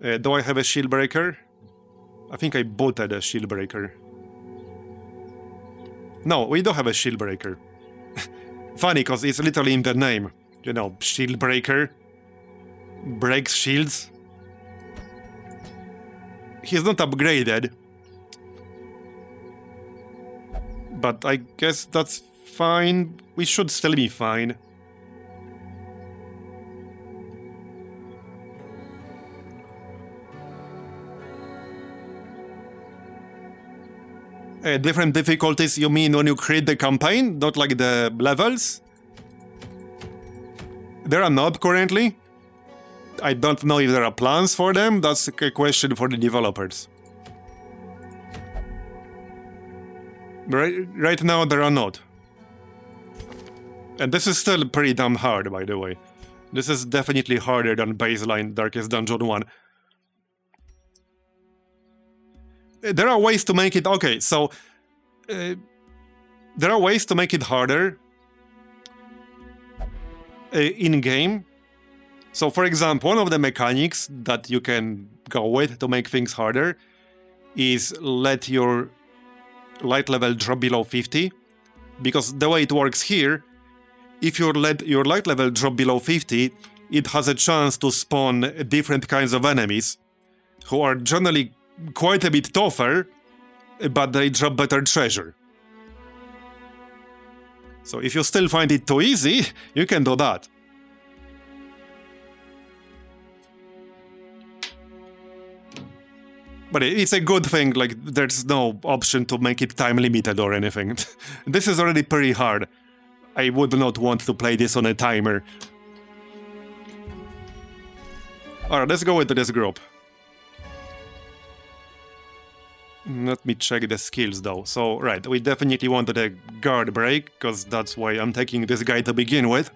Do I have a Shieldbreaker? I think I booted a Shieldbreaker. No, we don't have a Shieldbreaker. Funny, because it's literally in the name. You know, Shieldbreaker. Breaks shields. He's not upgraded. But I guess that's fine. We should still be fine. Different difficulties, you mean when you create the campaign, not like the levels? There are not currently. I don't know if there are plans for them, that's a question for the developers. Right now there are not. And this is still pretty damn hard, by the way. This is definitely harder than baseline Darkest Dungeon 1. There are ways to make it... Okay, so... there are ways to make it harder in-game. So, for example, one of the mechanics that you can go with to make things harder is let your light level drop below 50. Because the way it works here, if you let your light level drop below 50, it has a chance to spawn different kinds of enemies who are generally quite a bit tougher, but they drop better treasure. So if you still find it too easy, you can do that. But it's a good thing, like, there's no option to make it time limited or anything. This is already pretty hard. I would not want to play this on a timer. Alright, let's go into this group. Let me check the skills though. So, right, we definitely wanted a guard break, because that's why I'm taking this guy to begin with.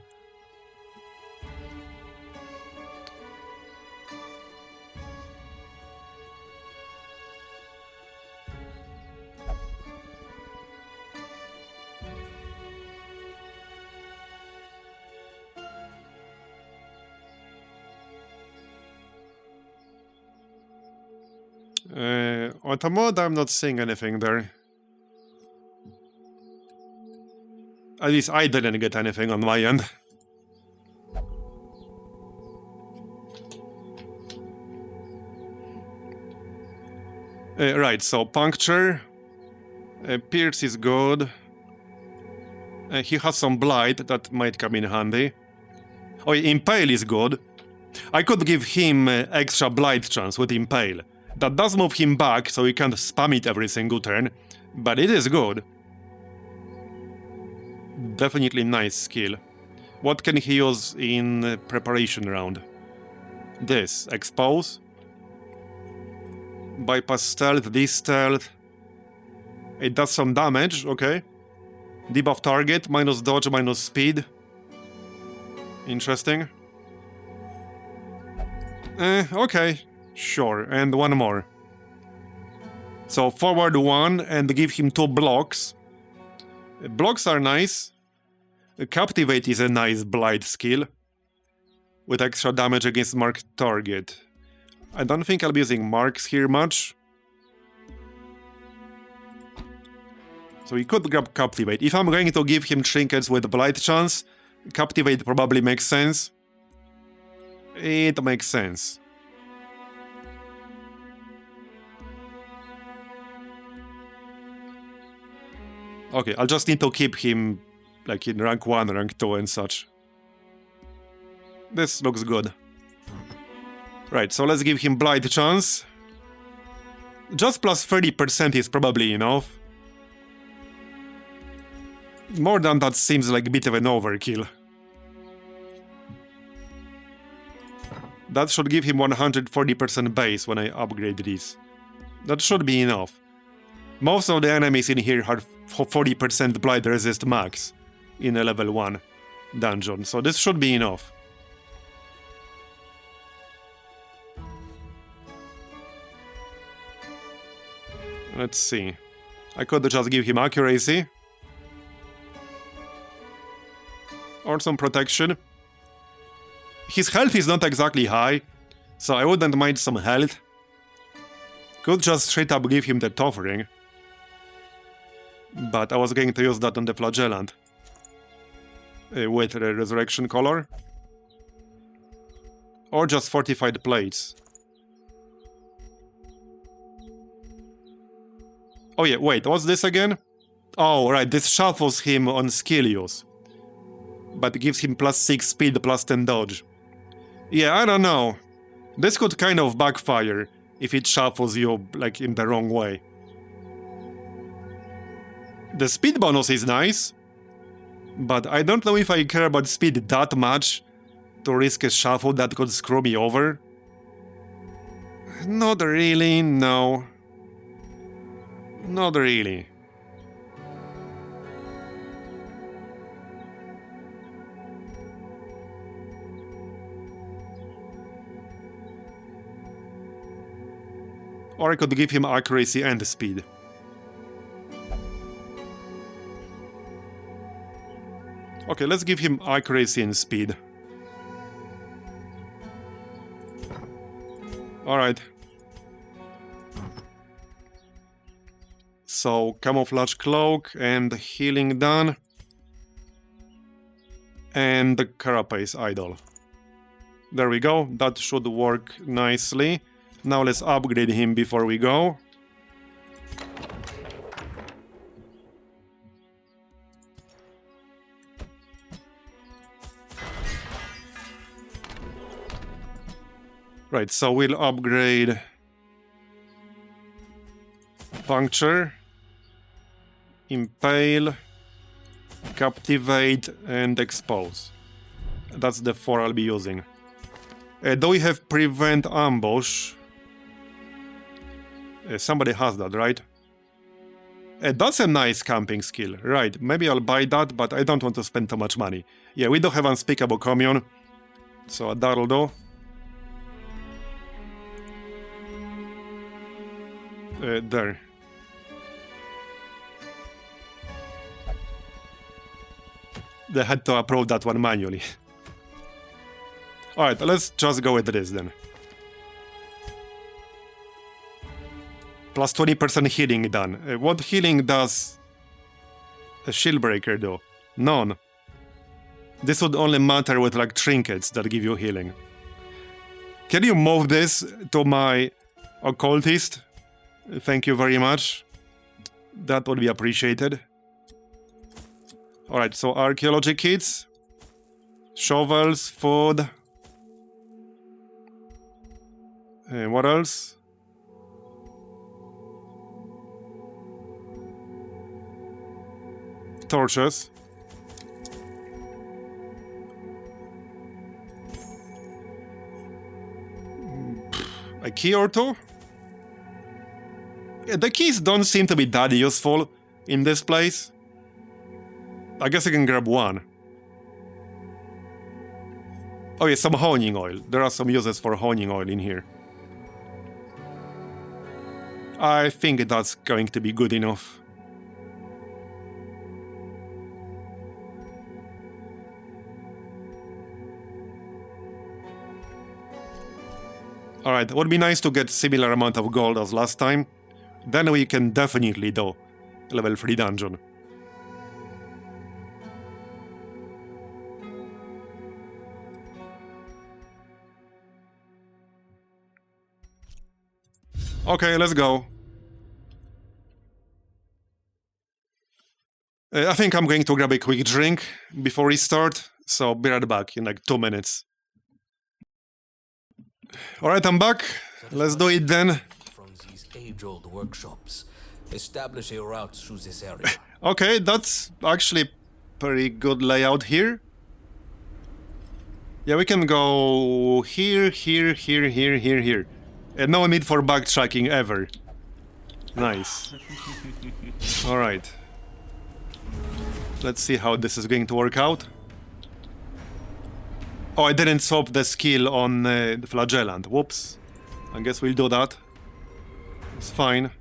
Auto mode, I'm not seeing anything there. At least I didn't get anything on my end. Right, so Puncture. Pierce is good. He has some Blight that might come in handy. Oh, Impale is good. I could give him extra Blight chance with Impale. That does move him back, so he can't spam it every single turn. But it is good. Definitely nice skill. What can he use in preparation round? This. Expose. Bypass stealth, this stealth. It does some damage, okay. Debuff target, minus dodge, minus speed. Interesting. Okay, sure, and one more. So forward 1 and give him 2 blocks. Blocks are nice. Captivate is a nice Blight skill. With extra damage against marked target. I don't think I'll be using marks here much. So we could grab Captivate. If I'm going to give him trinkets with Blight chance, Captivate probably makes sense. It makes sense. Okay, I'll just need to keep him like in rank 1, rank 2 and such. This looks good. Right, so let's give him Blight chance. Just plus 30% is probably enough. More than that seems like a bit of an overkill. That should give him 140% base when I upgrade this. That should be enough. Most of the enemies in here have 40% Blight resist max in a level 1 dungeon, so this should be enough. Let's see. I could just give him accuracy. Or some protection. His health is not exactly high, so I wouldn't mind some health. Could just straight up give him the Toffering. But I was going to use that on the Flagellant. With the Resurrection color. Or just Fortified Plates. Oh yeah, wait, what's this again? Oh, right, this shuffles him on skill use. But it gives him plus 6 speed, plus 10 dodge. Yeah, I don't know. This could kind of backfire if it shuffles you, like, in the wrong way. The speed bonus is nice, but I don't know if I care about speed that much to risk a shuffle that could screw me over. Not really, no. Not really. Or I could give him accuracy and speed. Okay, let's give him accuracy and speed. Alright. So, Camouflage Cloak and Healing done. And the Carapace Idol. There we go, that should work nicely. Now let's upgrade him before we go. Right, so we'll upgrade Puncture, Impale, Captivate, and Expose. That's the 4 I'll be using. Do we have Prevent Ambush? Somebody has that, right? That's a nice camping skill. Right, maybe I'll buy that, but I don't want to spend too much money. Yeah, we don't have Unspeakable Commune, so that'll do. There. They had to approve that one manually. Alright, let's just go with this then. Plus 20% healing done. What healing does a shield breaker do? None. This would only matter with like trinkets that give you healing. Can you move this to my occultist? Thank you very much. That would be appreciated. Alright, so archaeology kits. Shovels, food. What else? Torches. A key or two? Yeah, the keys don't seem to be that useful in this place. I guess I can grab one. Oh yeah, some honing oil. There are some uses for honing oil in here. I think that's going to be good enough. Alright, it would be nice to get similar amount of gold as last time. Then we can definitely do level 3 dungeon. Okay, let's go. I think I'm going to grab a quick drink before we start, so be right back in like 2 minutes. Alright, I'm back. Let's do it then. From these age-old workshops, establish a route through this area. Okay, that's actually pretty good layout here. Yeah, we can go here, here, here, here, here, here. And no need for backtracking ever. Nice. Alright. Let's see how this is going to work out. Oh, I didn't swap the skill on the flagellant. Whoops. I guess we'll do that. It's fine.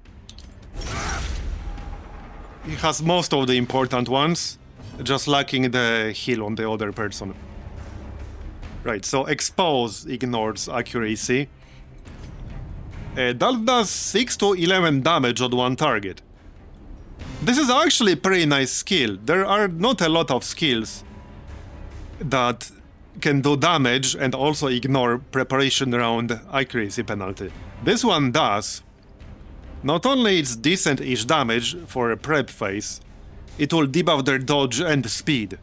He has most of the important ones, just lacking the heal on the other person. Right, so expose ignores accuracy. That does 6 to 11 damage on one target. This is actually a pretty nice skill. There are not a lot of skills that can do damage and also ignore preparation round accuracy penalty. This one does. Not only it's decent-ish damage for a prep phase, it will debuff their dodge and speed.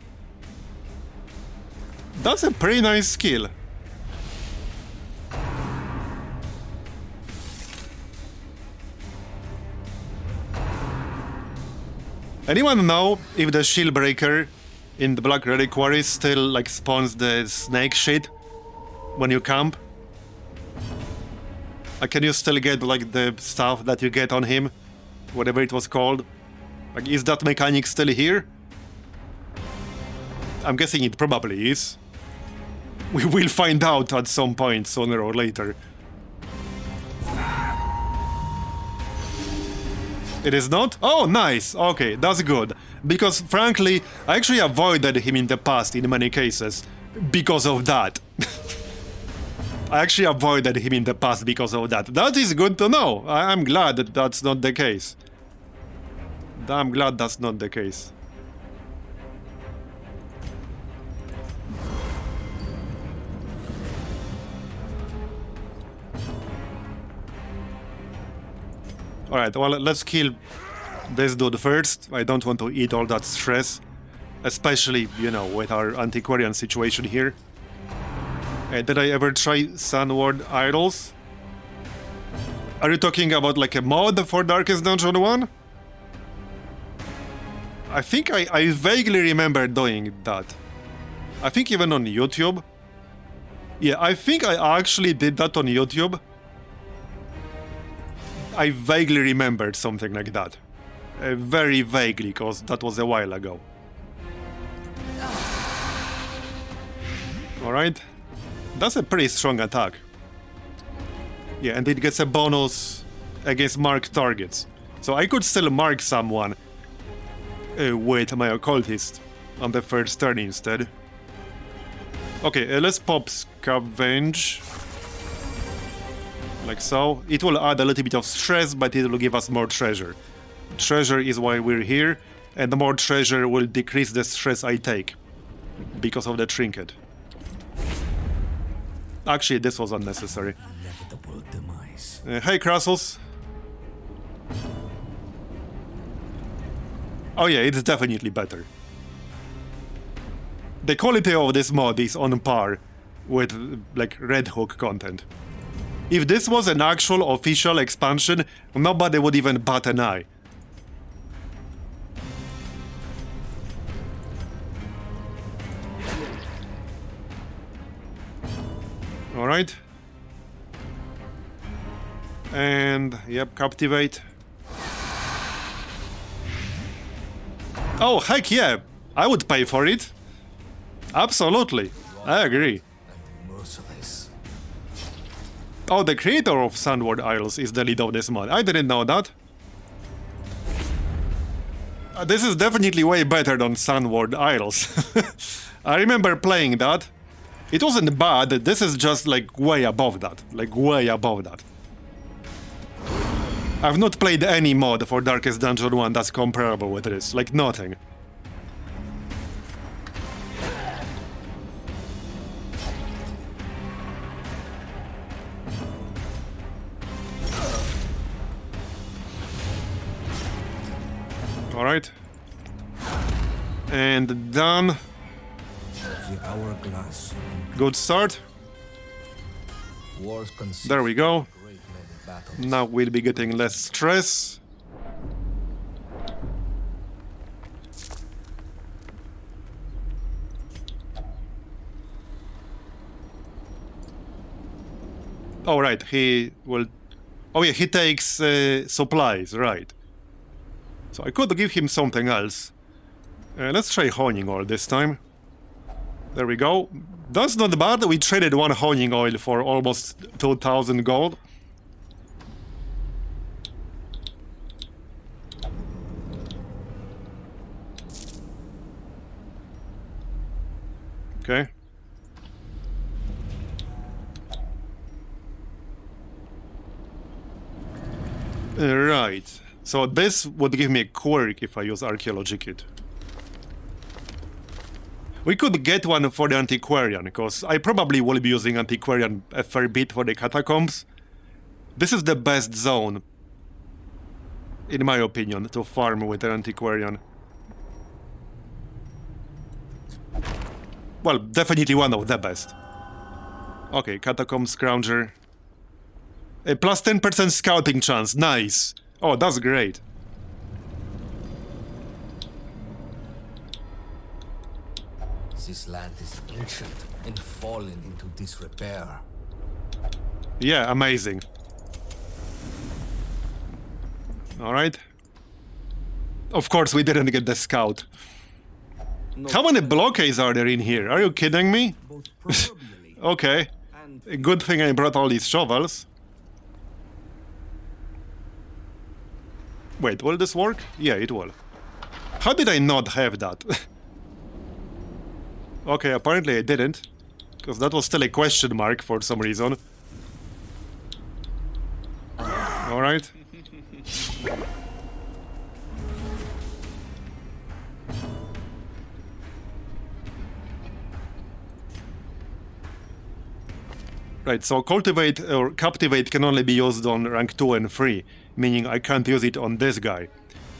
That's a pretty nice skill. Anyone know if the shield breaker in the Black Reliquary still like spawns the snake shit when you camp? Can you still get like the stuff that you get on him? Whatever it was called? Like, is that mechanic still here? I'm guessing it probably is. We will find out at some point sooner or later. It is not? Oh, nice. Okay, that's good. Because, frankly, I actually avoided him in the past in many cases. Because of that. I actually avoided him in the past because of that. That is good to know. I'm glad that that's not the case. I'm glad that's not the case. Alright, well, let's kill this dude first. I don't want to eat all that stress. Especially, you know, with our antiquarian situation here. Did I ever try Sunward Idols? Are you talking about like a mod for Darkest Dungeon 1? I think I vaguely remember doing that. I think even on YouTube. Yeah, I think I actually did that on YouTube. I vaguely remembered something like that. Very vaguely, because that was a while ago. Alright. That's a pretty strong attack. Yeah, and it gets a bonus against marked targets. So I could still mark someone with my occultist on the first turn instead. Okay, let's pop Scavenge. Like so. It will add a little bit of stress, but it will give us more treasure. Treasure is why we're here, and the more treasure will decrease the stress I take because of the trinket. Actually, this was unnecessary. Inevitable demise. Hey, Krasus. Oh yeah, it's definitely better. The quality of this mod is on par with, like, Red Hook content. If this was an actual official expansion, nobody would even bat an eye. Alright. And, yep, captivate. Oh, heck yeah! I would pay for it. Absolutely. I agree. Merciless. Oh, the creator of Sandward Isles is the lead of this mod. I didn't know that. This is definitely way better than Sandward Isles. I remember playing that. It wasn't bad, this is just like way above that. Like way above that. I've not played any mod for Darkest Dungeon 1 that's comparable with this. Like nothing. Alright. And done. The hourglass. Good start. Wars consist There we go. of great many battles. Now we'll be getting less stress. Oh, right, he will... Oh yeah, he takes supplies, right. So I could give him something else. Let's try honing oil this time. There we go. That's not bad. We traded one honing oil for almost 2,000 gold. Okay. Right. So this would give me a quirk if I use Archaeology Kit. We could get one for the Antiquarian, because I probably will be using Antiquarian a fair bit for the Catacombs. This is the best zone, in my opinion, to farm with an Antiquarian. Well, definitely one of the best. Okay, Catacombs Scrounger. A plus 10% scouting chance, nice. Oh, that's great. This land is ancient and fallen into disrepair. Yeah, amazing. Alright. Of course, we didn't get the scout. No, How many blockades are there in here? Are you kidding me? both proverbially Okay. and A good thing I brought all these shovels. Wait, will this work? Yeah, it will. How did I not have that? Okay, apparently I didn't. Because that was still a question mark for some reason. Alright. Right, so cultivate or captivate can only be used on rank 2 and 3, meaning I can't use it on this guy.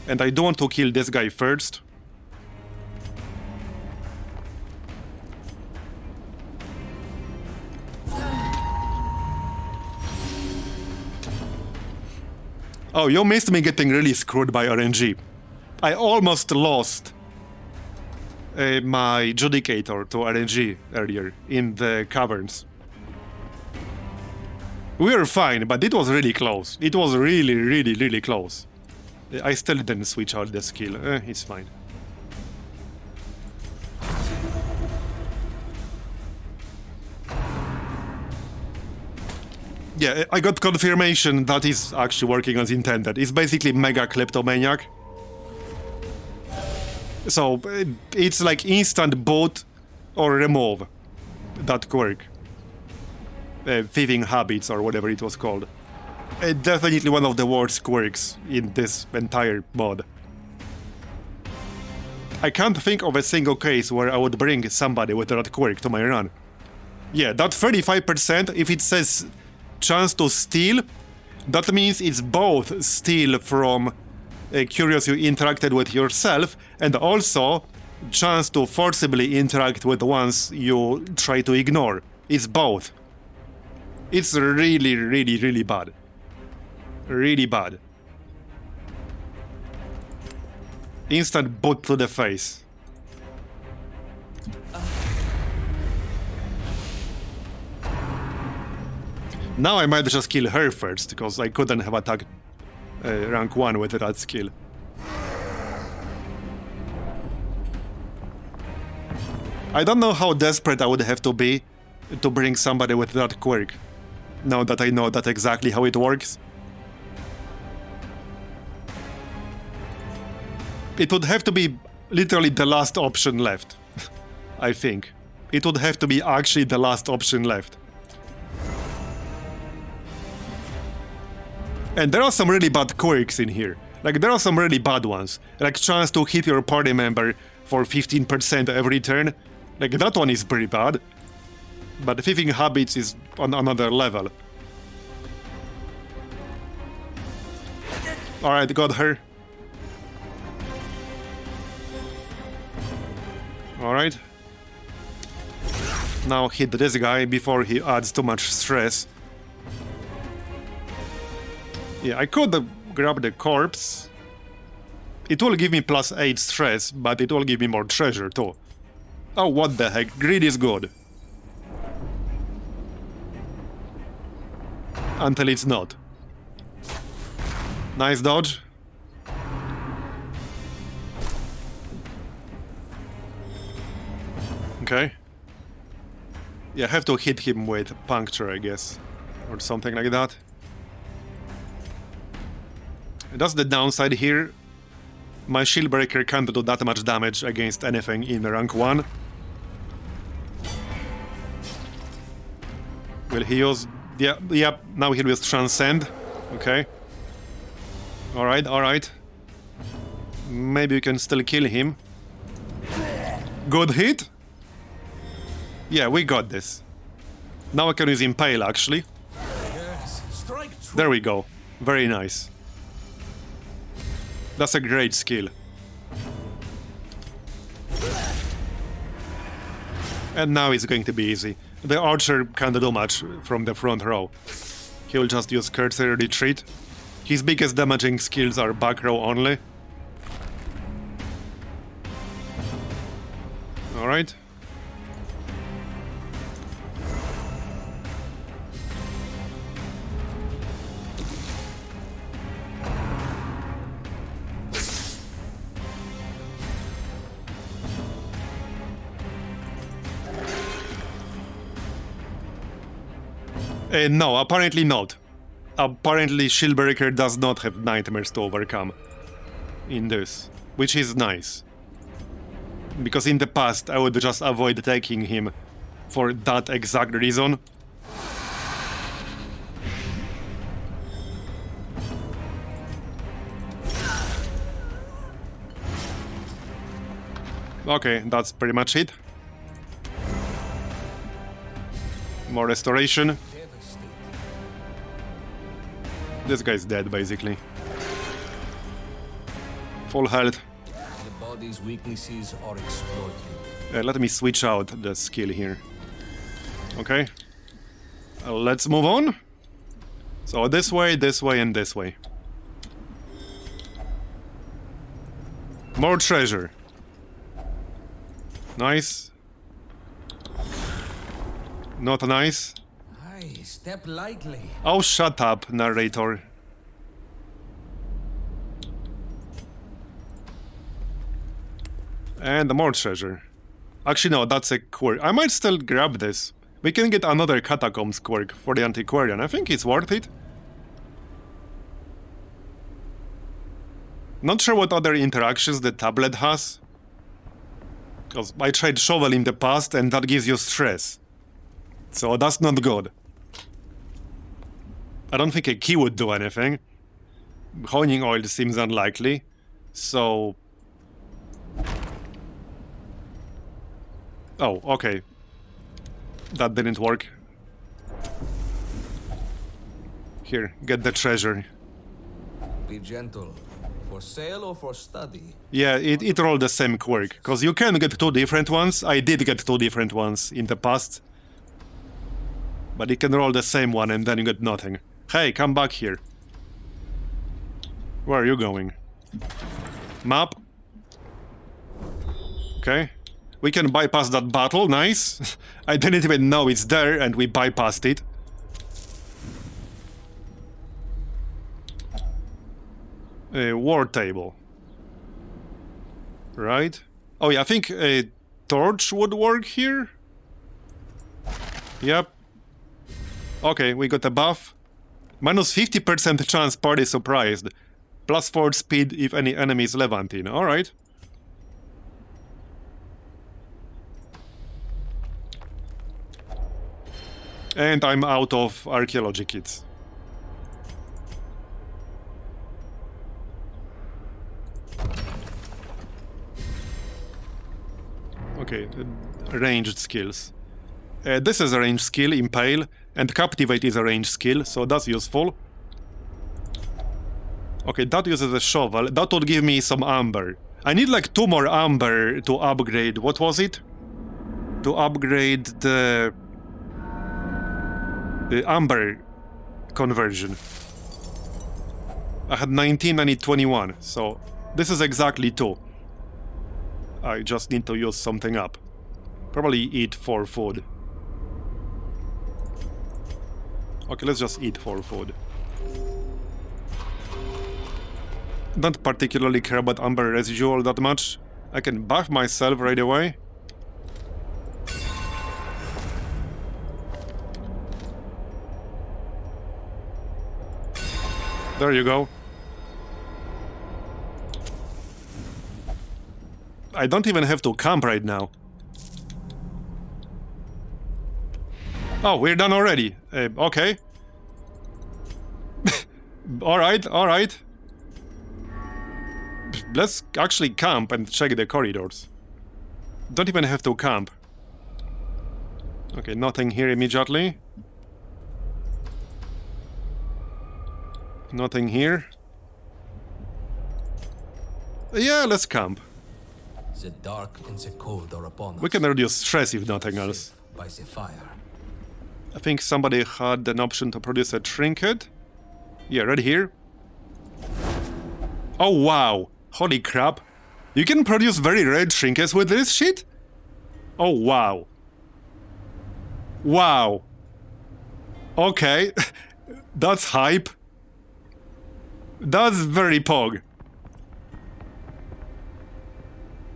And I do want to kill this guy first. Oh, you missed me getting really screwed by RNG. I almost lost my Judicator to RNG earlier in the Caverns. We were fine, but it was really close. It was really, really, really close. I still didn't switch out the skill. It's fine. Yeah, I got confirmation that is actually working as intended. It's basically Mega Kleptomaniac. So, it's like instant boot or remove that quirk. thieving habits or whatever it was called. Definitely one of the worst quirks in this entire mod. I can't think of a single case where I would bring somebody with that quirk to my run. Yeah, that 35%, if it says chance to steal, that means it's both steal from curious you interacted with yourself, and also chance to forcibly interact with ones you try to ignore. It's both. It's really, really, really bad. Really bad. Instant boot to the face. Now I might just kill her first, because I couldn't have attacked rank 1 with that skill. I don't know how desperate I would have to be to bring somebody with that quirk, now that I know that exactly how it works. It would have to be literally the last option left, I think. It would have to be actually the last option left. And there are some really bad quirks in here. Like, there are some really bad ones. Like, chance to hit your party member for 15% every turn. Like, that one is pretty bad. But thieving habits is on another level. Alright, got her. Alright. Now hit this guy before he adds too much stress. Yeah, I could grab the corpse. It will give me +8 stress, but it will give me more treasure too. Oh, what the heck, greed is good. Until it's not. Nice dodge. Okay. Yeah, I have to hit him with puncture, I guess. Or something like that. That's the downside here. My shield breaker can't do that much damage against anything in rank 1. Will he use... Yeah, now he'll use Transcend. Okay. Alright, alright. Maybe we can still kill him. Good hit? Yeah, we got this. Now I can use Impale, actually. There we go. Very nice. That's a great skill. And now it's going to be easy. The archer can't do much from the front row. He'll just use Cursory Retreat. His biggest damaging skills are back row only. Alright. No, apparently not. Apparently Shieldbreaker does not have nightmares to overcome in this, which is nice. Because in the past I would just avoid taking him for that exact reason. Okay, that's pretty much it. More restoration. This guy's dead, basically. Full health. The body's weaknesses are exploited. Let me switch out the skill here. Okay. Let's move on. So this way, and this way. More treasure. Nice. Not nice. Aye, step lightly. Oh, shut up, narrator. And more treasure. Actually, no, that's a quirk. I might still grab this. We can get another Catacombs quirk for the Antiquarian. I think it's worth it. Not sure what other interactions the tablet has. Because I tried Shovel in the past and that gives you stress. So that's not good. I don't think a key would do anything. Honing oil seems unlikely, so... Oh, okay. That didn't work. Here, get the treasury. Be gentle. For sale or for study? Yeah, it rolled the same quirk, because you can get two different ones. I did get two different ones in the past. But you can roll the same one and then you get nothing. Hey, come back here. Where are you going? Map? Okay. We can bypass that battle, nice. I didn't even know it's there and we bypassed it. A war table. Right. Oh yeah, I think a torch would work here. Yep. Okay, we got a buff. Minus 50% chance party surprised. Plus 4 speed if any enemy is Levantine. Alright. And I'm out of archaeology kits. Okay, ranged skills. This is a ranged skill, Impale, and Captivate is a ranged skill, so that's useful. Okay, that uses a shovel. That would give me some amber. I need like 2 more amber to upgrade. What was it? To upgrade the amber conversion. I had 19, I need 21, so this is exactly 2. I just need to use something up. Probably eat 4 food. Okay, let's just eat 4 food. Don't particularly care about amber residual that much. I can buff myself right away. There you go. I don't even have to camp right now. Oh, we're done already. Okay. Alright, alright. Let's actually camp and check the corridors. Don't even have to camp. Okay, nothing here immediately. Nothing here. Yeah, let's camp. The dark and the cold are upon us. We can reduce stress if nothing else. By the fire. I think somebody had an option to produce a trinket. Yeah, right here. Oh wow! Holy crap! You can produce very rare trinkets with this shit? Oh wow. Wow. Okay. That's hype. That's very pog.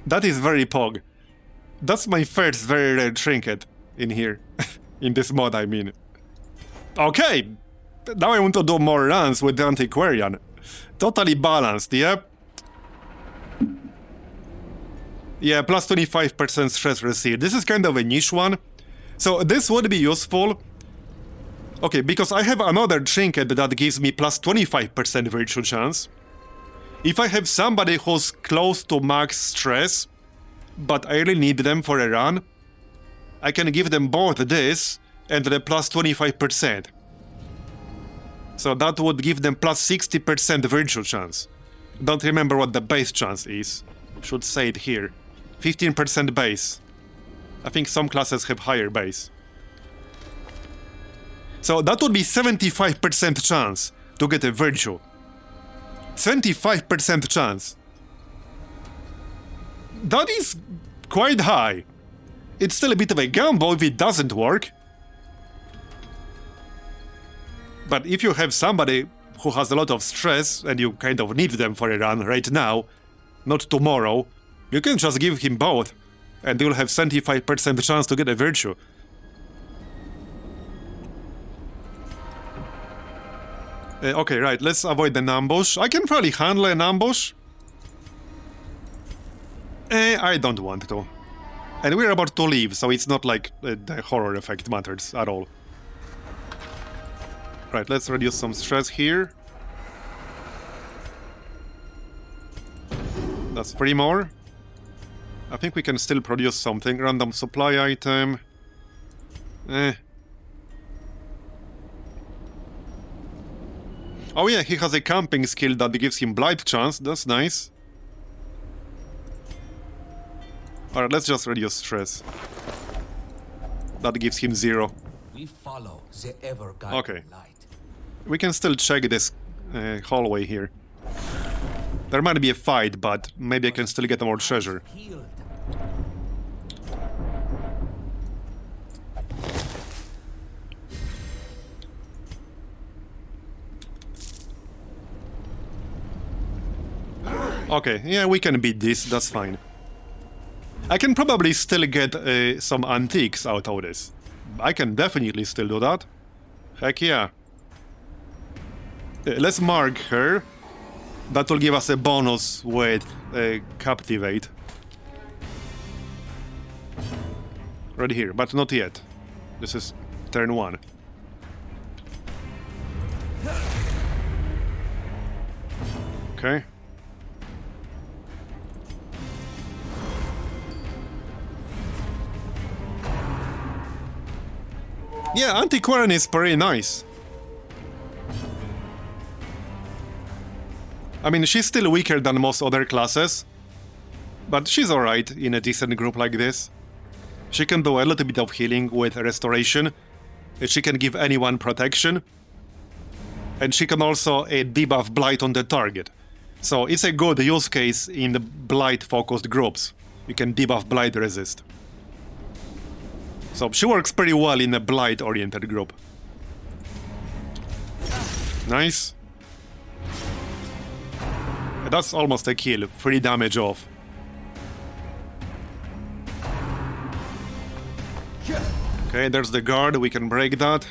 That is very pog. That's my first very rare trinket in here. In this mod, I mean. Okay! Now I want to do more runs with the Antiquarian. Totally balanced, yep. Yeah, plus 25% stress received. This is kind of a niche one. So this would be useful. Okay, because I have another trinket that gives me plus 25% virtue chance. If I have somebody who's close to max stress, but I really need them for a run, I can give them both this and the plus 25%. So that would give them plus 60% virtue chance. Don't remember what the base chance is. Should say it here. 15% base. I think some classes have higher base. So that would be 75% chance to get a virtue. 75% chance. That is quite high. It's still a bit of a gamble if it doesn't work. But if you have somebody who has a lot of stress and you kind of need them for a run right now, not tomorrow, you can just give him both and you'll have 75% chance to get a virtue. Okay, right, let's avoid an ambush. I can probably handle an ambush. I don't want to. And we're about to leave, so it's not like the horror effect matters at all. Right, let's reduce some stress here. That's 3 more. I think we can still produce something. Random supply item. Oh yeah, he has a camping skill that gives him blight chance. That's nice. Alright, let's just reduce stress. That gives him 0. We follow the ever-guiding Okay. light. We can still check this hallway here. There might be a fight, but maybe I can still get more treasure. Healed. Okay, yeah, we can beat this, that's fine. I can probably still get some antiques out of this. I can definitely still do that. Heck yeah. Let's mark her. That will give us a bonus with Captivate. Right here, but not yet. This is turn 1. Okay. Yeah, Antiquarian is pretty nice. I mean, she's still weaker than most other classes, but she's alright in a decent group like this. She can do a little bit of healing with restoration, she can give anyone protection, and she can also debuff blight on the target. So it's a good use case in the blight-focused groups. You can debuff blight resist. So she works pretty well in a blight-oriented group. Nice. That's almost a kill. 3 damage off. Okay, there's the guard. We can break that.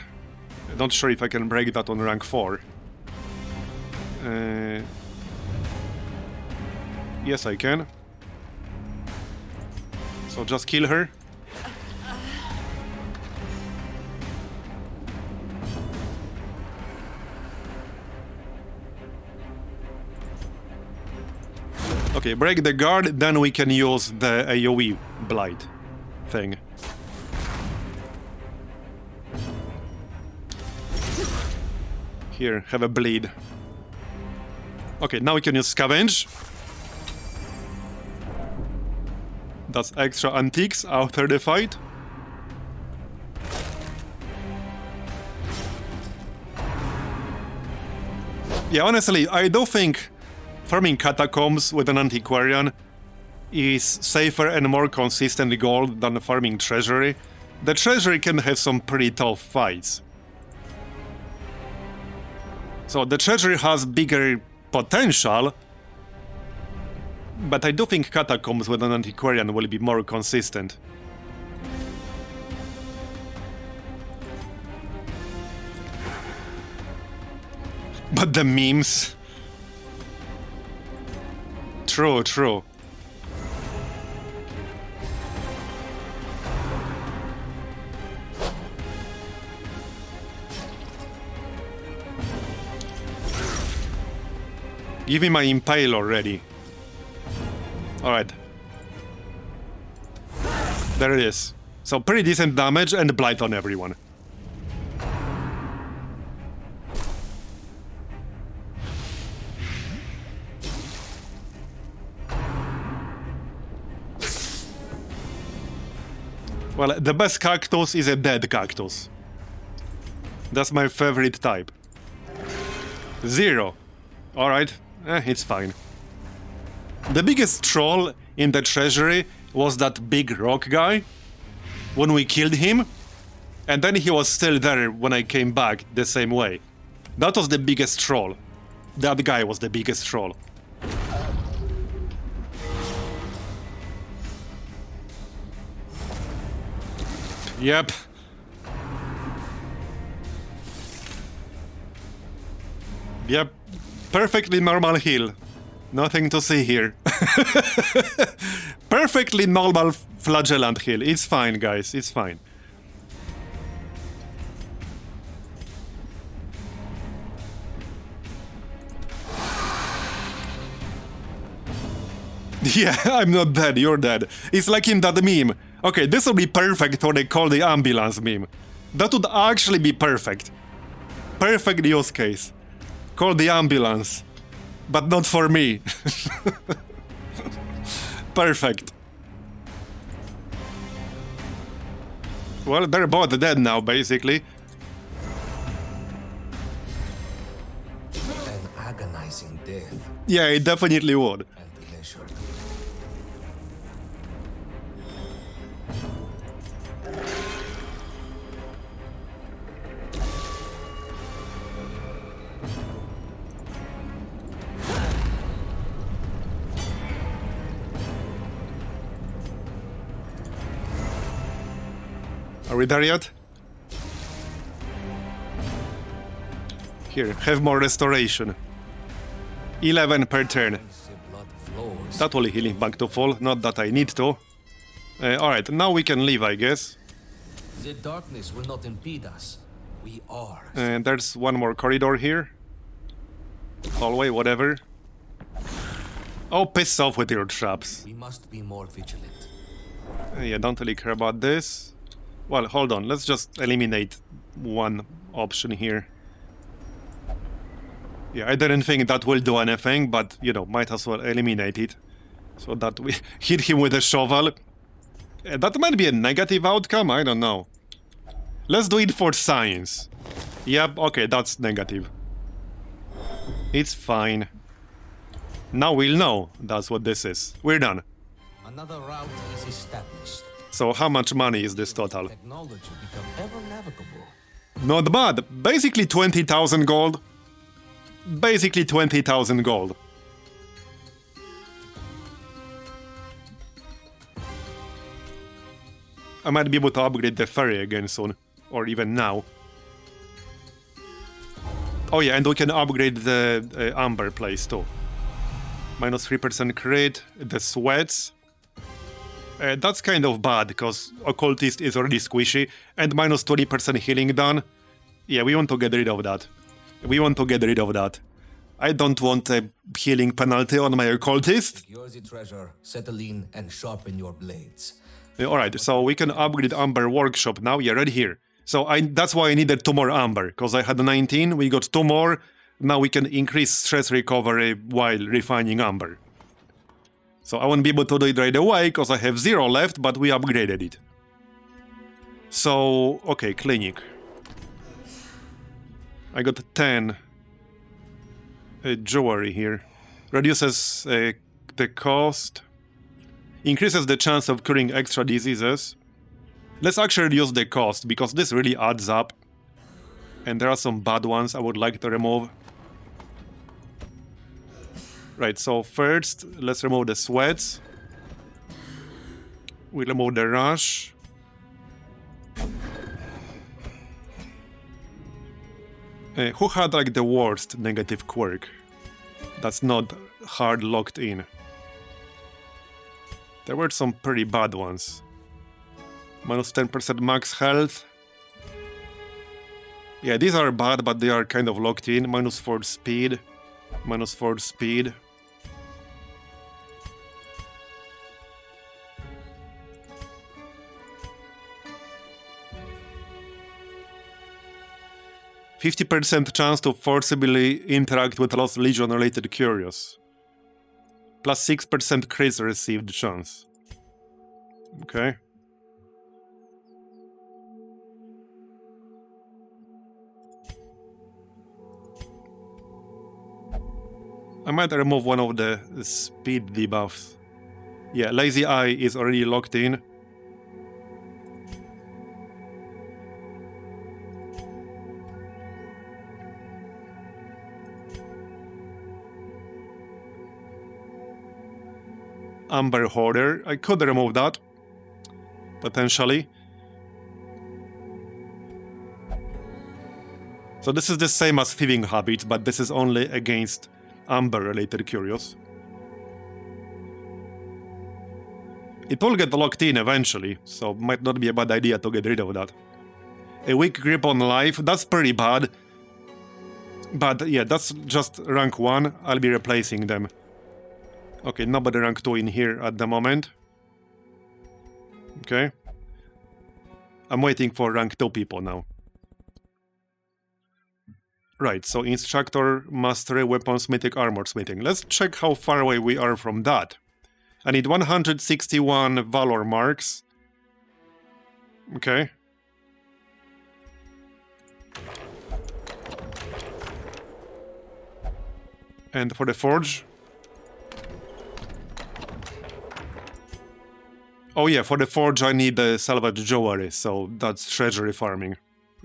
I'm not sure if I can break that on rank 4. Yes, I can. So just kill her. Okay, break the guard, then we can use the AoE blight thing. Here, have a bleed. Okay, now we can use scavenge. That's extra antiques after the fight. Yeah, honestly, I do think farming Catacombs with an Antiquarian is safer and more consistent gold than farming Treasury. The Treasury can have some pretty tough fights. So the Treasury has bigger potential, but I do think Catacombs with an Antiquarian will be more consistent. But the memes... True, true. Give me my Impale already. Alright. There it is. So pretty decent damage and blight on everyone. Well, the best cactus is a dead cactus. That's my favorite type. 0. Alright, it's fine. The biggest troll in the Treasury was that big rock guy. When we killed him, and then he was still there when I came back the same way. That was the biggest troll. That guy was the biggest troll. Yep. Yep. Perfectly normal heal. Nothing to see here. Perfectly normal flagellant heal. It's fine, guys. It's fine. Yeah, I'm not dead, you're dead. It's like in that meme. Okay, this would be perfect for the call the ambulance meme. That would actually be perfect. Perfect use case. Call the ambulance. But not for me. Perfect. Well, they're both dead now, basically. An agonizing death. Yeah, it definitely would. And measured. Are we there yet? Here, have more restoration. 11 per turn. The blood flows. That will healing back to full, not that I need to. Alright, now we can leave, I guess. The darkness will not impede us. We are. And there's one more corridor here. Hallway, whatever. Oh, piss off with your traps. We must be more vigilant. Yeah, don't really care about this. Well, hold on, let's just eliminate one option here. Yeah, I didn't think that will do anything, but, you know, might as well eliminate it. So that we hit him with a shovel. That might be a negative outcome, I don't know. Let's do it for science. Yep, okay, that's negative. It's fine. Now we'll know that's what this is. We're done. Another route is established. So how much money is this total? Technology become ever navigable. Not bad. Basically 20,000 gold. Basically 20,000 gold. I might be able to upgrade the ferry again soon. Or even now. Oh yeah, and we can upgrade the amber place too. Minus 3% crit, the sweats. That's kind of bad, because Occultist is already squishy, and minus 20% healing done. Yeah, we want to get rid of that. We want to get rid of that. I don't want a healing penalty on my Occultist. Secure the treasure, settle in, and sharpen your blades. Alright, so we can upgrade Amber Workshop now, yeah, right here. So that's why I needed 2 more Amber, because I had 19, we got 2 more. Now we can increase stress recovery while refining Amber. So I won't be able to do it right away, because I have 0 left, but we upgraded it. So, okay, clinic. I got 10 jewelry here. Reduces the cost. Increases the chance of curing extra diseases. Let's actually reduce the cost, because this really adds up. And there are some bad ones I would like to remove. Right, so first, let's remove the sweats. We remove the rush. Who had like the worst negative quirk? That's not hard locked in. There were some pretty bad ones. Minus 10% max health. Yeah, these are bad, but they are kind of locked in. Minus 4 speed. Minus 4 speed. %50 chance to forcibly interact with Lost Legion related curious. Plus 6% crits received chance. Okay. I might remove one of the speed debuffs. Yeah, Lazy Eye is already locked in. Amber Hoarder. I could remove that. Potentially. So this is the same as Thieving Habit, but this is only against Amber-related curios. It will get locked in eventually, so might not be a bad idea to get rid of that. A weak grip on life, that's pretty bad. But yeah, that's just rank 1, I'll be replacing them. Okay, nobody rank 2 in here at the moment. Okay. I'm waiting for rank 2 people now. Right, so Instructor, Mastery, Weaponsmithing, Armorsmithing. Let's check how far away we are from that. I need 161 Valor marks. Okay. And for the Forge? Oh yeah, for the Forge I need the Salvage Jewelry, so that's Treasury farming.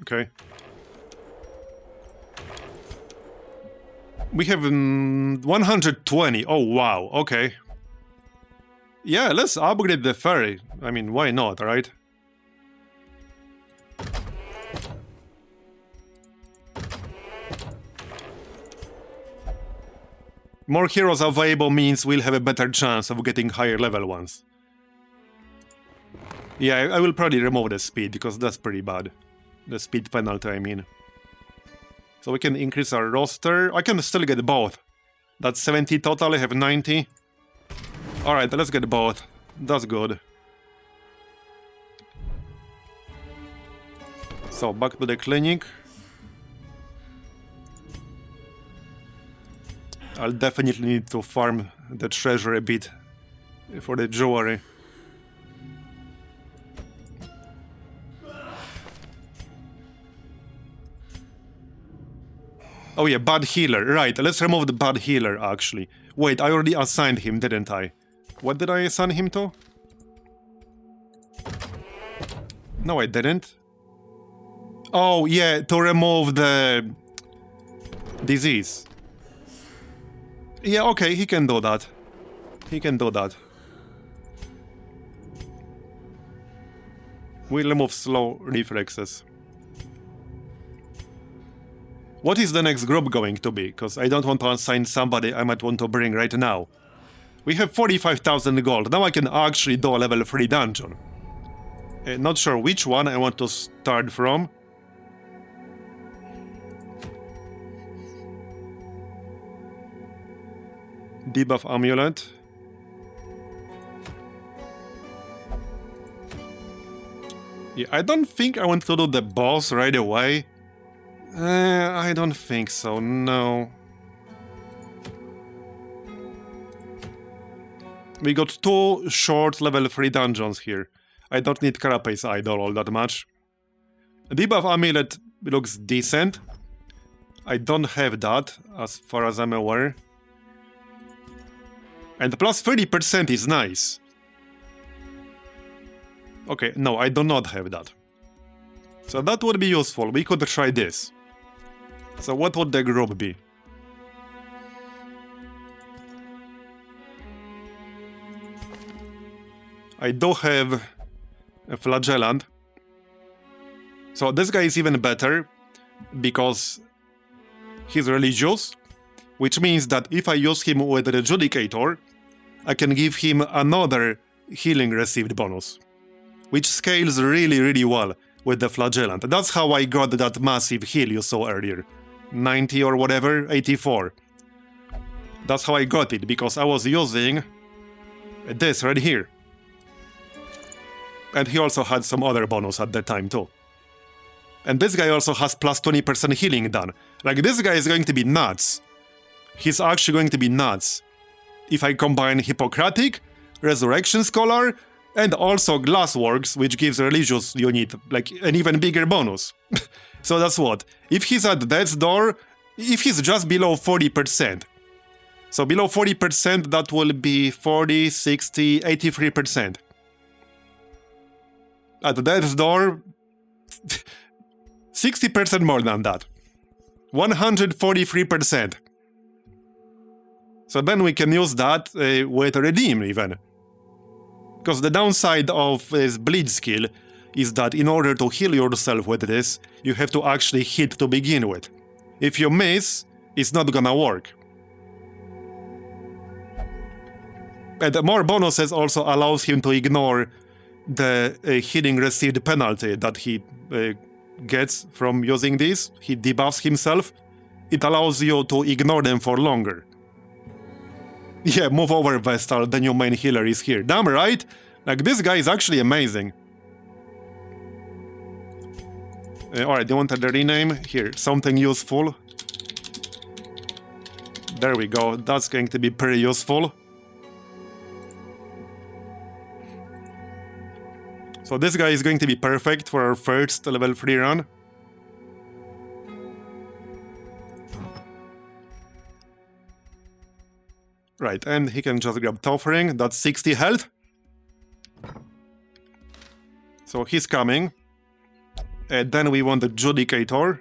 Okay. We have 120. Oh wow, okay. Yeah, let's upgrade the ferry. I mean, why not, right? More heroes available means we'll have a better chance of getting higher level ones. Yeah, I will probably remove the speed, because that's pretty bad. The speed penalty, I mean. So we can increase our roster. I can still get both. That's 70 total, I have 90. Alright, let's get both. That's good. So, back to the clinic. I'll definitely need to farm the treasure a bit for the jewelry. Oh yeah, bad healer. Right, let's remove the bad healer, actually. Wait, I already assigned him, didn't I? What did I assign him to? No, I didn't. Oh, yeah, to remove the disease. Yeah, okay, he can do that. He can do that. We'll remove slow reflexes. What is the next group going to be? Because I don't want to assign somebody I might want to bring right now. We have 45,000 gold. Now I can actually do a level 3 dungeon. Not sure which one I want to start from. Debuff Amulet. Yeah, I don't think I want to do the boss right away. I don't think so, no. We got 2 short level 3 dungeons here. I don't need Carapace Idol all that much. Debuff Amulet looks decent. I don't have that, as far as I'm aware. And plus 30% is nice. Okay, no, I do not have that. So that would be useful. We could try this. So what would the group be? I do have a Flagellant. So this guy is even better because he's religious, which means that if I use him with the Judicator, I can give him another healing received bonus, which scales really, really well with the Flagellant. That's how I got that massive heal you saw earlier. 90 or whatever, 84. That's how I got it, because I was using this right here. And he also had some other bonus at that time too. And this guy also has plus 20% healing done. Like, this guy is going to be nuts. He's actually going to be nuts. If I combine Hippocratic, Resurrection Scholar, and also Glassworks, which gives religious unit like an even bigger bonus. So that's what. If he's at death's door, if he's just below 40%. So below 40%, that will be 40, 60, 83%. At death's door, 60% more than that. 143%. So then we can use that with Redeem even. Because the downside of this bleed skill is that in order to heal yourself with this, you have to actually hit to begin with. If you miss, it's not gonna work. And more bonuses also allows him to ignore the healing received penalty that he gets from using this. He debuffs himself. It allows you to ignore them for longer. Yeah, move over, Vestal, then your main healer is here. Damn right! Like, this guy is actually amazing. Alright, you wanted the rename? Here, something useful. There we go, that's going to be pretty useful. So this guy is going to be perfect for our first level 3 run. Right, and he can just grab Toffering, that's 60 health. So he's coming. And then we want the Judicator.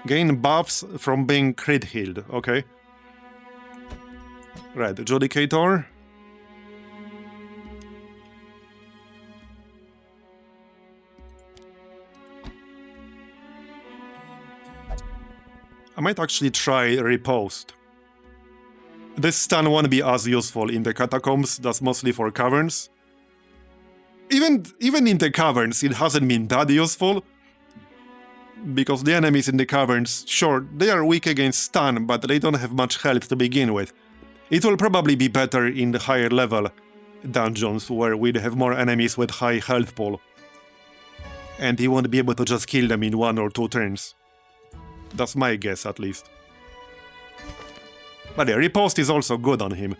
Gain buffs from being crit healed, okay. Right, Judicator. I might actually try Riposte. This stun won't be as useful in the Catacombs, that's mostly for Caverns. Even in the Caverns, it hasn't been that useful. Because the enemies in the Caverns, sure, they are weak against stun, but they don't have much health to begin with. It will probably be better in the higher level dungeons, where we'd have more enemies with high health pool. And he won't be able to just kill them in 1 or 2 turns. That's my guess, at least. But yeah, Riposte is also good on him.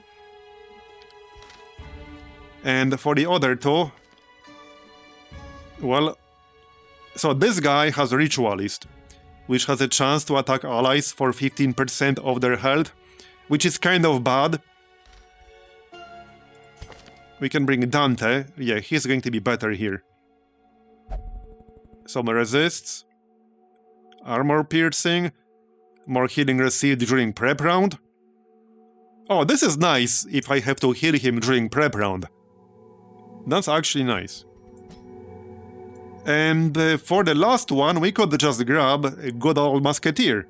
And for the other two... Well... So this guy has Ritualist, which has a chance to attack allies for 15% of their health, which is kind of bad. We can bring Dante. Yeah, he's going to be better here. Some resists. Armor piercing. More healing received during prep round. Oh, this is nice if I have to heal him during prep round. That's actually nice. And for the last one, we could just grab a good old Musketeer.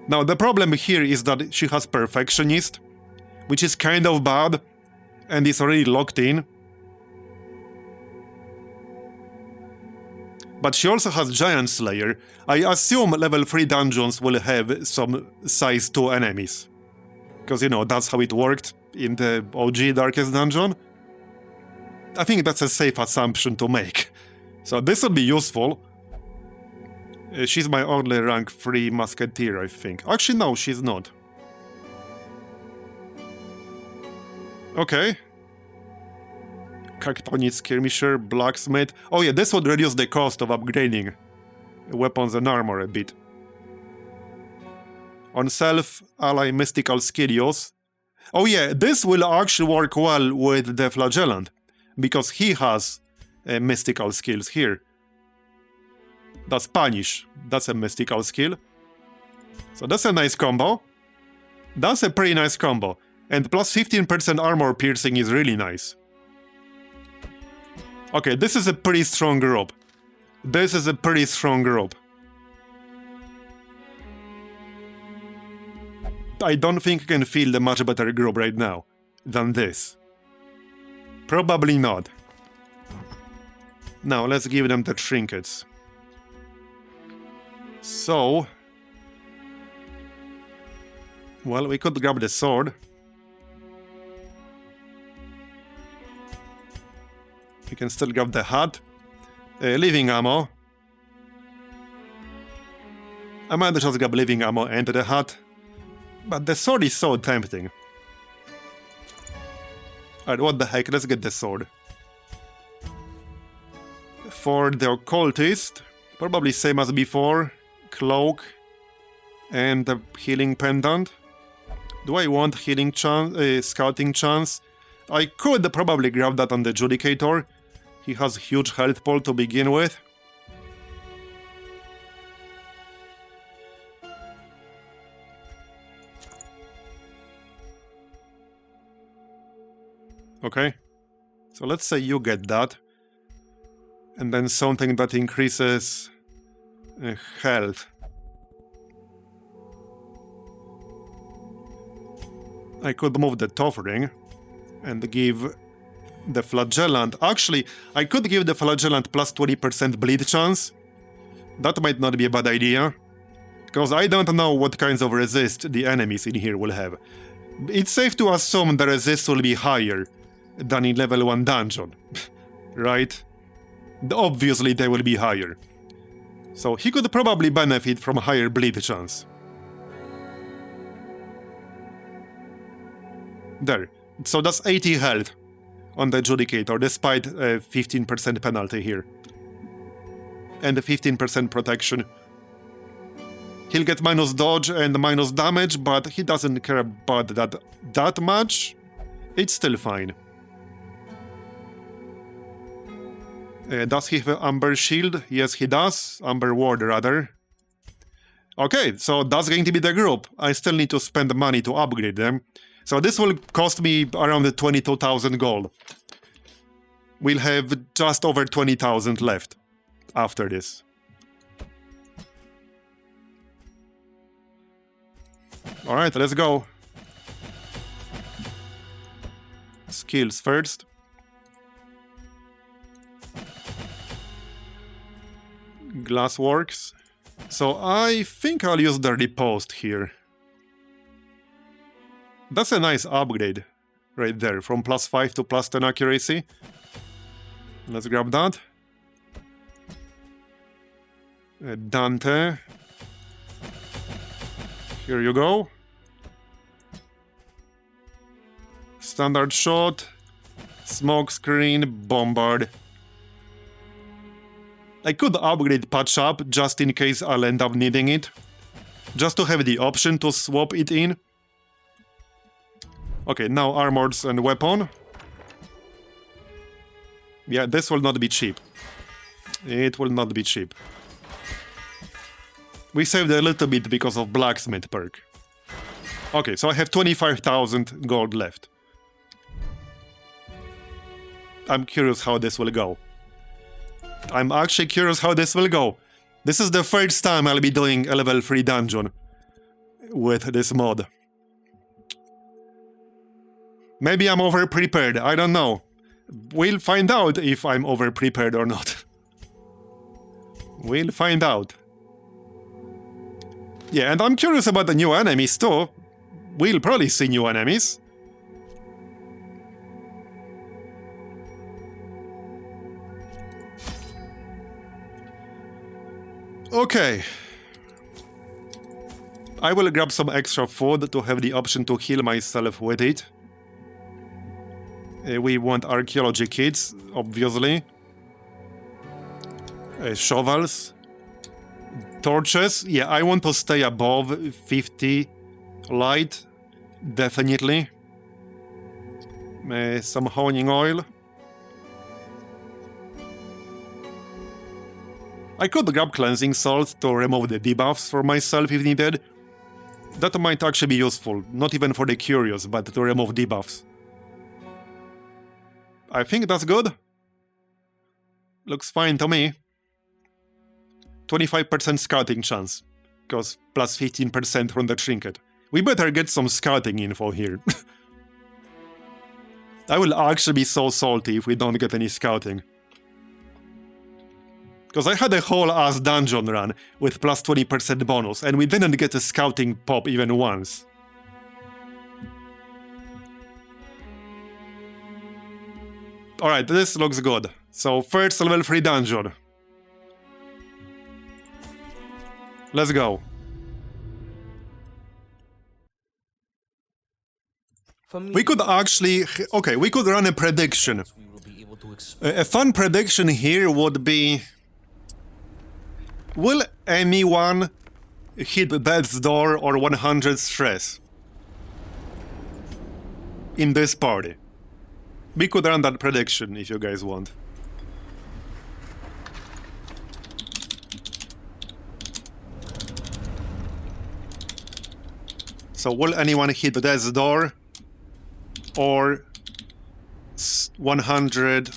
Now, the problem here is that she has Perfectionist, which is kind of bad, and is already locked in. But she also has Giant Slayer. I assume level 3 dungeons will have some size 2 enemies. Because, you know, that's how it worked in the OG Darkest Dungeon. I think that's a safe assumption to make. So this would be useful. She's my only rank 3 Musketeer, I think. Actually, no, she's not. Okay. Cactonid Skirmisher, Blacksmith. Oh yeah, this would reduce the cost of upgrading weapons and armor a bit. On self-ally Mystical Skilios. Oh yeah, this will actually work well with the Flagellant, because he has mystical skills here. That's Punish. That's a mystical skill. So that's a nice combo. That's a pretty nice combo. And plus 15% armor piercing is really nice. Okay, this is a pretty strong group. This is a pretty strong group. I don't think I can field a much better group right now than this. Probably not. Now, let's give them the trinkets. So... Well, we could grab the sword. We can still grab the hat. Living ammo. I might just grab living ammo and the hat. But the sword is so tempting. Alright, what the heck, let's get the sword. For the occultist, probably same as before, cloak and the healing pendant. Do I want healing chance, scouting chance? I could probably grab that on the Judicator. He has huge health pool to begin with. Okay, so let's say you get that. And then something that increases health. I could move the Toffering and give The Flagellant. Actually, I could give the Flagellant plus 20% bleed chance. That might not be a bad idea. Because I don't know what kinds of resist the enemies in here will have. It's safe to assume the resist will be higher than in level 1 dungeon. Right? Obviously they will be higher. So he could probably benefit from a higher bleed chance. There. So that's 80 health on the Adjudicator, despite a 15% penalty here. And a 15% protection. He'll get minus dodge and minus damage, but he doesn't care about that much. It's still fine. Does he have an Amber Shield? Yes, he does. Amber Ward, rather. Okay, so that's going to be the group. I still need to spend money to upgrade them. So this will cost me around 22,000 gold. We'll have just over 20,000 left after this. Alright, let's go. Skills first. Glassworks. So I think I'll use the riposte here. That's a nice upgrade right there, from plus 5 to plus 10 accuracy. Let's grab that. Dante. Here you go. Standard shot. Smoke screen. Bombard. I could upgrade Patch Up just in case I'll end up needing it. Just to have the option to swap it in. Okay, now armors and weapon. Yeah, this will not be cheap. It will not be cheap. We saved a little bit because of blacksmith perk. Okay, so I have 25,000 gold left. I'm curious how this will go. I'm actually curious how this will go. This is the first time I'll be doing a level 3 dungeon with this mod. Maybe I'm over-prepared, I don't know. We'll find out if I'm over-prepared or not. We'll find out. Yeah, and I'm curious about the new enemies too. We'll probably see new enemies. Okay. I will grab some extra food to have the option to heal myself with it. We want archaeology kits, obviously. Shovels. Torches. Yeah, I want to stay above 50 light. Definitely. Some honing oil. I could grab cleansing salt to remove the debuffs for myself if needed. That might actually be useful, not even for the curious, but to remove debuffs. I think that's good. Looks fine to me. 25% scouting chance, because plus 15% from the Trinket. We better get some scouting info here. I will actually be so salty if we don't get any scouting. Because I had a whole ass dungeon run with plus 20% bonus, and we didn't get a scouting pop even once. Alright, this looks good. So, first level 3 dungeon. Let's go. We could actually... Okay, we could run a prediction. A fun prediction here would be... Will anyone hit Death's Door or 100 stress in this party? We could run that prediction if you guys want. So will anyone hit Death's Door or 100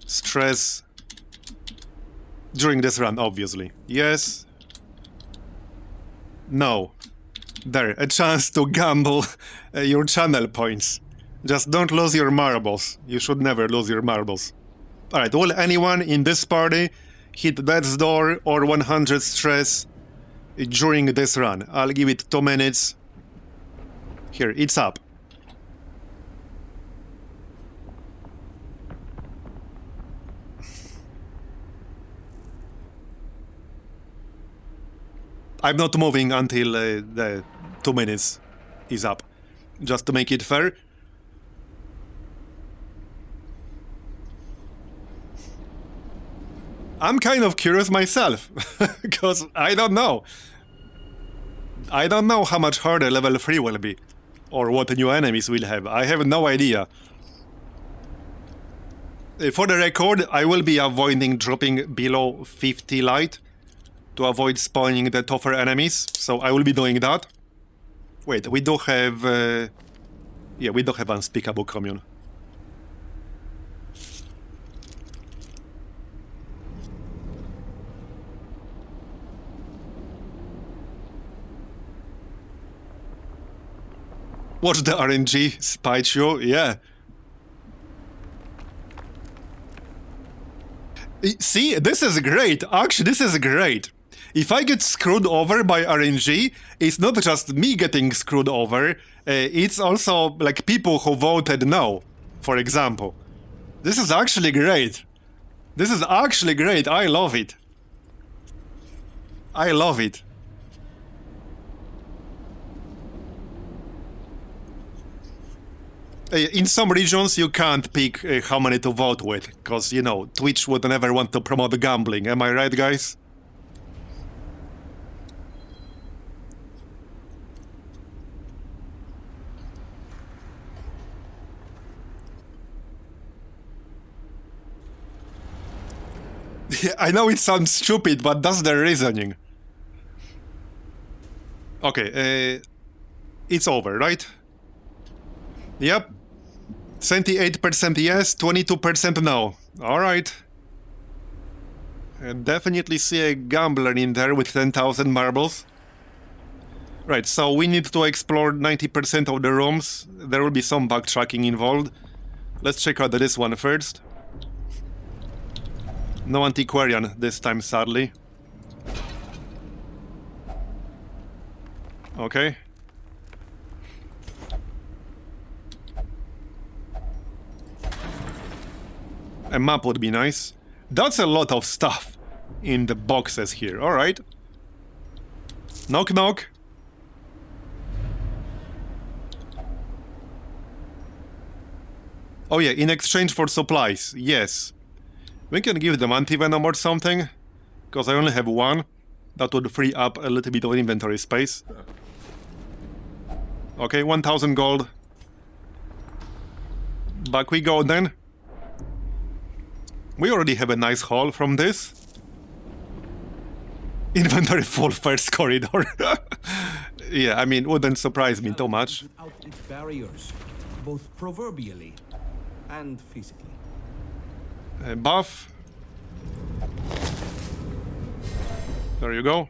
stress during this run, obviously? Yes. No. There, a chance to gamble your channel points. Just don't lose your marbles. You should never lose your marbles. Alright, will anyone in this party hit death's door or 100 stress during this run? I'll give it 2 minutes. Here, it's up. I'm not moving until the 2 minutes is up, just to make it fair. I'm kind of curious myself, because I don't know. I don't know how much harder level 3 will be, or what new enemies will have. I have no idea. For the record, I will be avoiding dropping below 50 light to avoid spawning the tougher enemies, so I will be doing that. Wait, we do have... yeah, we do have Unspeakable Commune. Watch the RNG, spite you, yeah. See, this is great. Actually, this is great. If I get screwed over by RNG, it's not just me getting screwed over, it's also like people who voted no, for example. This is actually great. This is actually great. I love it. I love it. In some regions, you can't pick how many to vote with, because, you know, Twitch would never want to promote gambling. Am I right, guys? I know it sounds stupid, but that's the reasoning. Okay, it's over, right? Yep. 78% yes, 22% no. Alright. Definitely see a gambler in there with 10,000 marbles. Right, so we need to explore 90% of the rooms. There will be some backtracking involved. Let's check out this one first. No antiquarian this time, sadly. Okay. A map would be nice. That's a lot of stuff in the boxes here. Alright. Knock knock. Oh yeah, in exchange for supplies. Yes. We can give them anti-venom or something. Because I only have one. That would free up a little bit of inventory space. Okay, 1000 gold. Back we go then. We already have a nice haul from this. Inventory full first corridor. Yeah, I mean, wouldn't surprise me too much. Without its barriers, both proverbially and physically. Buff. There you go.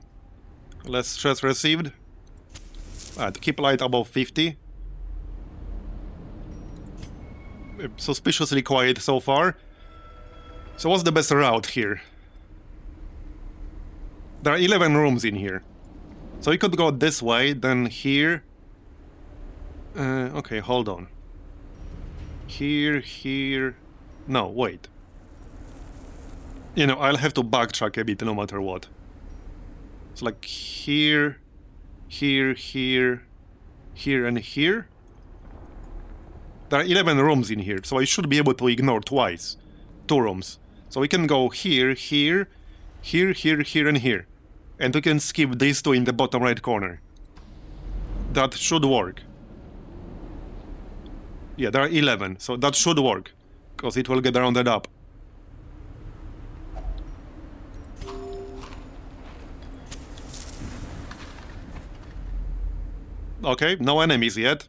Less stress received. Alright, keep light above 50. Suspiciously quiet so far. So what's the best route here? There are 11 rooms in here. So we could go this way, then here. Okay, hold on. Here, here... No, wait. You know, I'll have to backtrack a bit no matter what. So like here, here, here, here and here. There are 11 rooms in here, so I should be able to ignore twice. 2 rooms. So we can go here, here, here, here, here and here. And we can skip these 2 in the bottom right corner. That should work. Yeah, there are 11, so that should work. Because it will get rounded up. Okay, no enemies yet.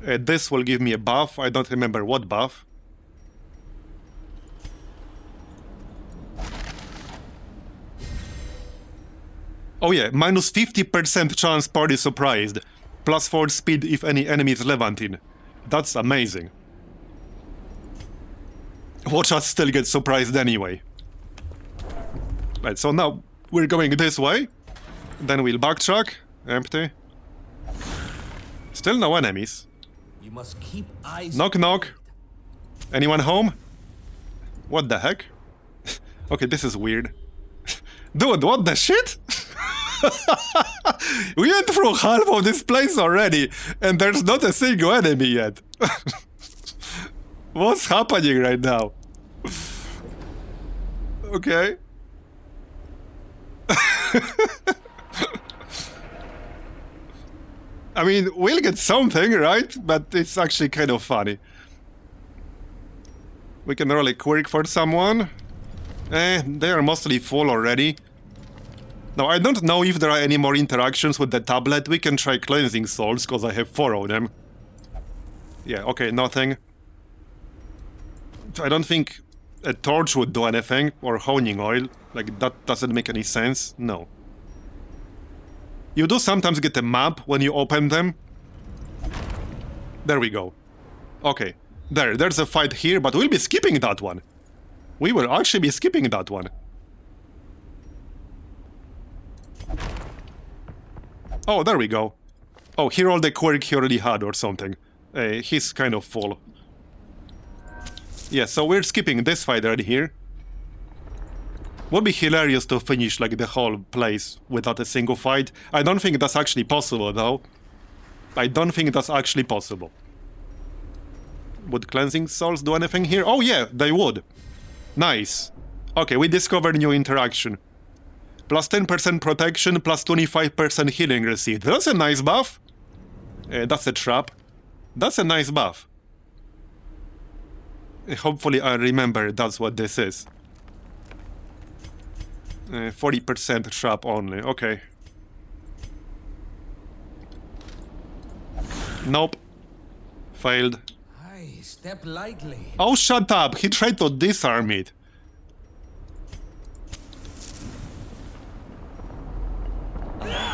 This will give me a buff. I don't remember what buff. Oh yeah, minus 50% chance party surprised. Plus 4 speed if any enemy is Levantine. That's amazing. Watch us still get surprised anyway. Right, so now we're going this way. Then we'll backtrack. Empty. Still no enemies. You must keep eyes. Knock knock. Anyone home? What the heck? Okay, this is weird. Dude, what the shit? We went through half of this place already, and there's not a single enemy yet. What's happening right now? Okay. I mean, we'll get something, right? But it's actually kind of funny. We can roll a quirk for someone. They are mostly full already. Now, I don't know if there are any more interactions with the tablet. We can try cleansing souls, because I have 4 of them. Yeah, okay, nothing. I don't think a torch would do anything, or honing oil. Like, that doesn't make any sense. No. You do sometimes get a map when you open them. There we go. Okay. There's a fight here, but we'll be skipping that one. We will actually be skipping that one. Oh, there we go. Oh, here all the quirk he already had or something. He's kind of full. Yeah, so we're skipping this fight right here. Would be hilarious to finish like the whole place without a single fight. I don't think that's actually possible though. I don't think that's actually possible. Would cleansing souls do anything here? Oh yeah, they would. Nice. Okay, we discovered new interaction. Plus 10% protection, plus 25% healing received. That's a nice buff. That's a trap. That's a nice buff. Hopefully I remember that's what this is. 40% trap only, okay. Nope. Failed. Hey, step lightly. Oh, shut up! He tried to disarm it.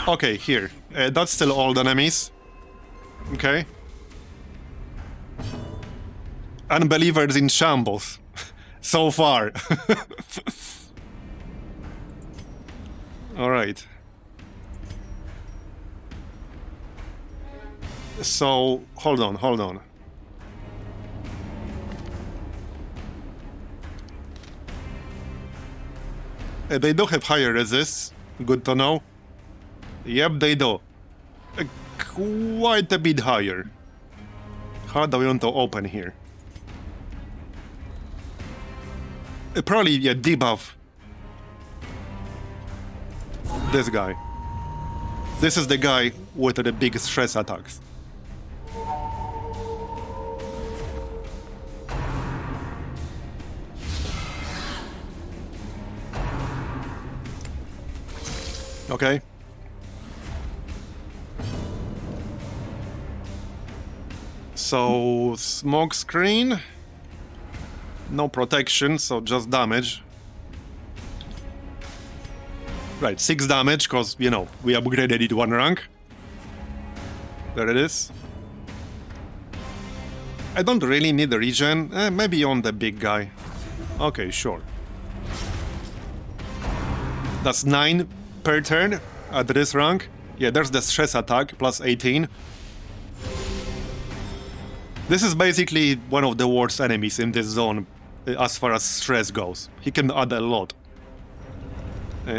Okay, here. That's still old enemies. Okay. Unbelievers in shambles. So far. Alright. So, hold on. They do have higher resists. Good to know. Yep, they do. Quite a bit higher. How do we want to open here? Probably, yeah, debuff. This guy. This is the guy with the big stress attacks. Okay. So, smoke screen. No protection, so just damage. Right, 6 damage, because, you know, we upgraded it 1 rank. There it is. I don't really need the regen. Maybe on the big guy. Okay, sure. That's 9 per turn at this rank. Yeah, there's the stress attack, plus 18. This is basically one of the worst enemies in this zone, as far as stress goes. He can add a lot.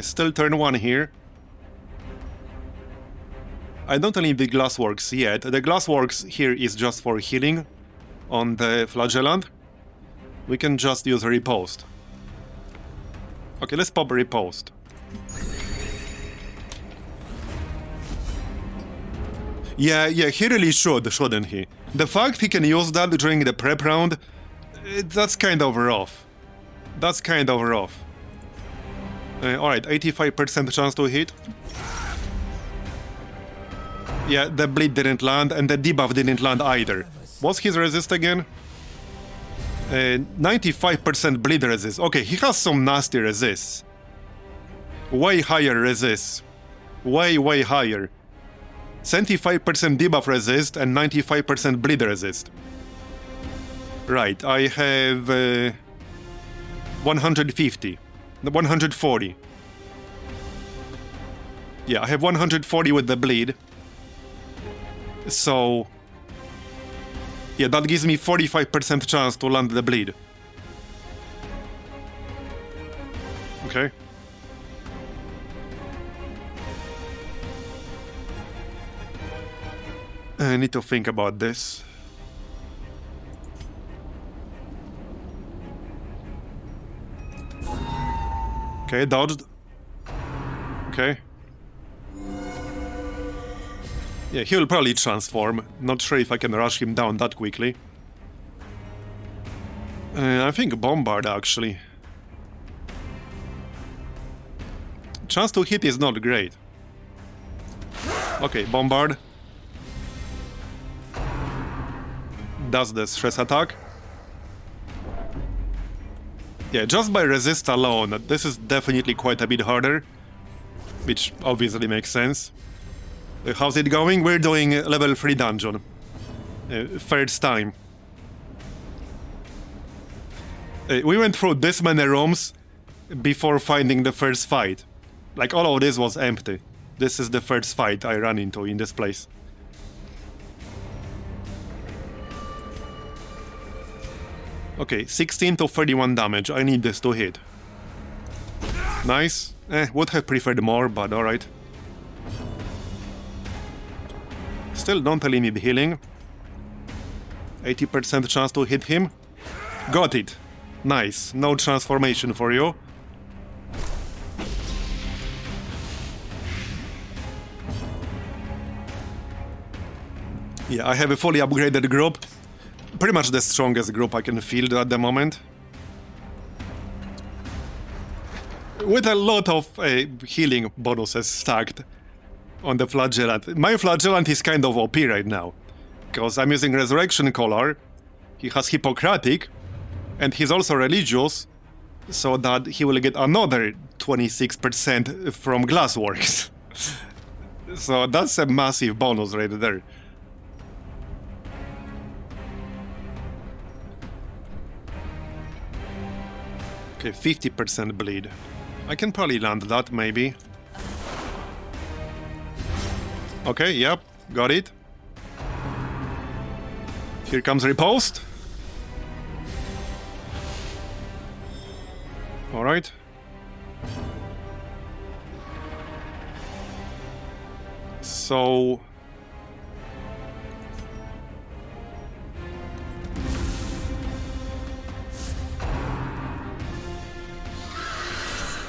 Still turn 1 here. I don't need the glassworks yet. The glassworks here is just for healing on the flagellant. We can just use riposte. Okay, let's pop riposte. Yeah, he really should, shouldn't he? The fact he can use that during the prep round, that's kind of rough. That's kind of rough. Alright, 85% chance to hit. Yeah, the bleed didn't land, and the debuff didn't land either. What's his resist again? 95% bleed resist. Okay, he has some nasty resists. Way higher resists. Way higher. 75% debuff resist and 95% bleed resist. Right, I have 150. 140. Yeah, I have 140 with the bleed. So... yeah, that gives me 45% chance to land the bleed. Okay. I need to think about this. Okay, dodged. Okay. Yeah, he'll probably transform. Not sure if I can rush him down that quickly. I think Bombard, actually. Chance to hit is not great. Okay, Bombard. Does the stress attack. Yeah, just by resist alone, this is definitely quite a bit harder. Which obviously makes sense. How's it going? We're doing level 3 dungeon. First time. We went through this many rooms before finding the first fight. Like, all of this was empty. This is the first fight I ran into in this place. Okay, 16 to 31 damage. I need this to hit. Nice. Would have preferred more, but alright. Still don't really need healing. 80% chance to hit him. Got it. Nice. No transformation for you. Yeah, I have a fully upgraded group. Pretty much the strongest group I can field at the moment. With a lot of healing bonuses stacked on the Flagellant. My Flagellant is kind of OP right now. Because I'm using Resurrection Collar. He has Hippocratic. And he's also religious. So that he will get another 26% from Glassworks. So that's a massive bonus right there. Okay, 50% bleed. I can probably land that, maybe. Okay, yep, got it. Here comes Riposte. Alright. So...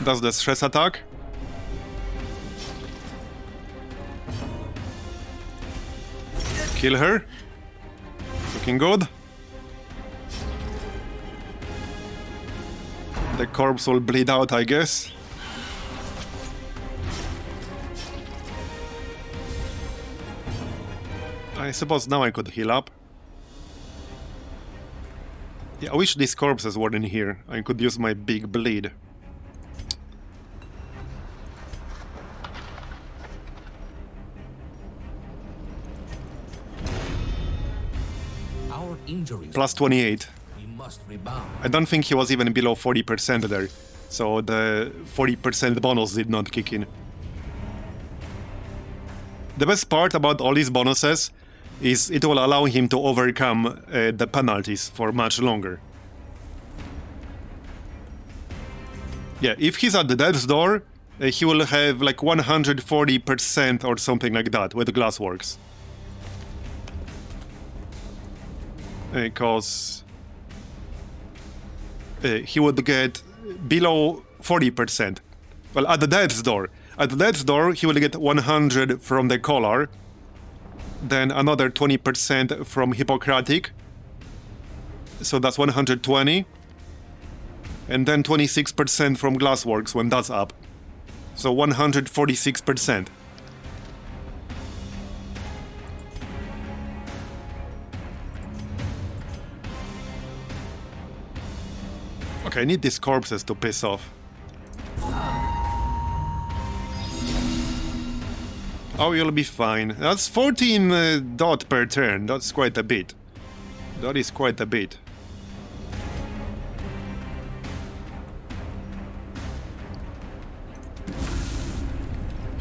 does the stress attack. Kill her. Looking good. The corpse will bleed out, I guess. I suppose now I could heal up. Yeah, I wish these corpses weren't in here. I could use my big bleed. Injuries. Plus 28. We must rebound. I don't think he was even below 40% there, so the 40% bonus did not kick in. The best part about all these bonuses is it will allow him to overcome the penalties for much longer. Yeah, if he's at the death's door, he will have like 140% or something like that with Glassworks. Because he would get below 40%. Well, at the death's door. At the death's door, he will get 100 from the collar, then another 20% from Hippocratic, so that's 120, and then 26% from Glassworks when that's up, so 146%. Okay, I need these corpses to piss off. Oh, you'll be fine. That's 14 dot per turn. That's quite a bit. That is quite a bit.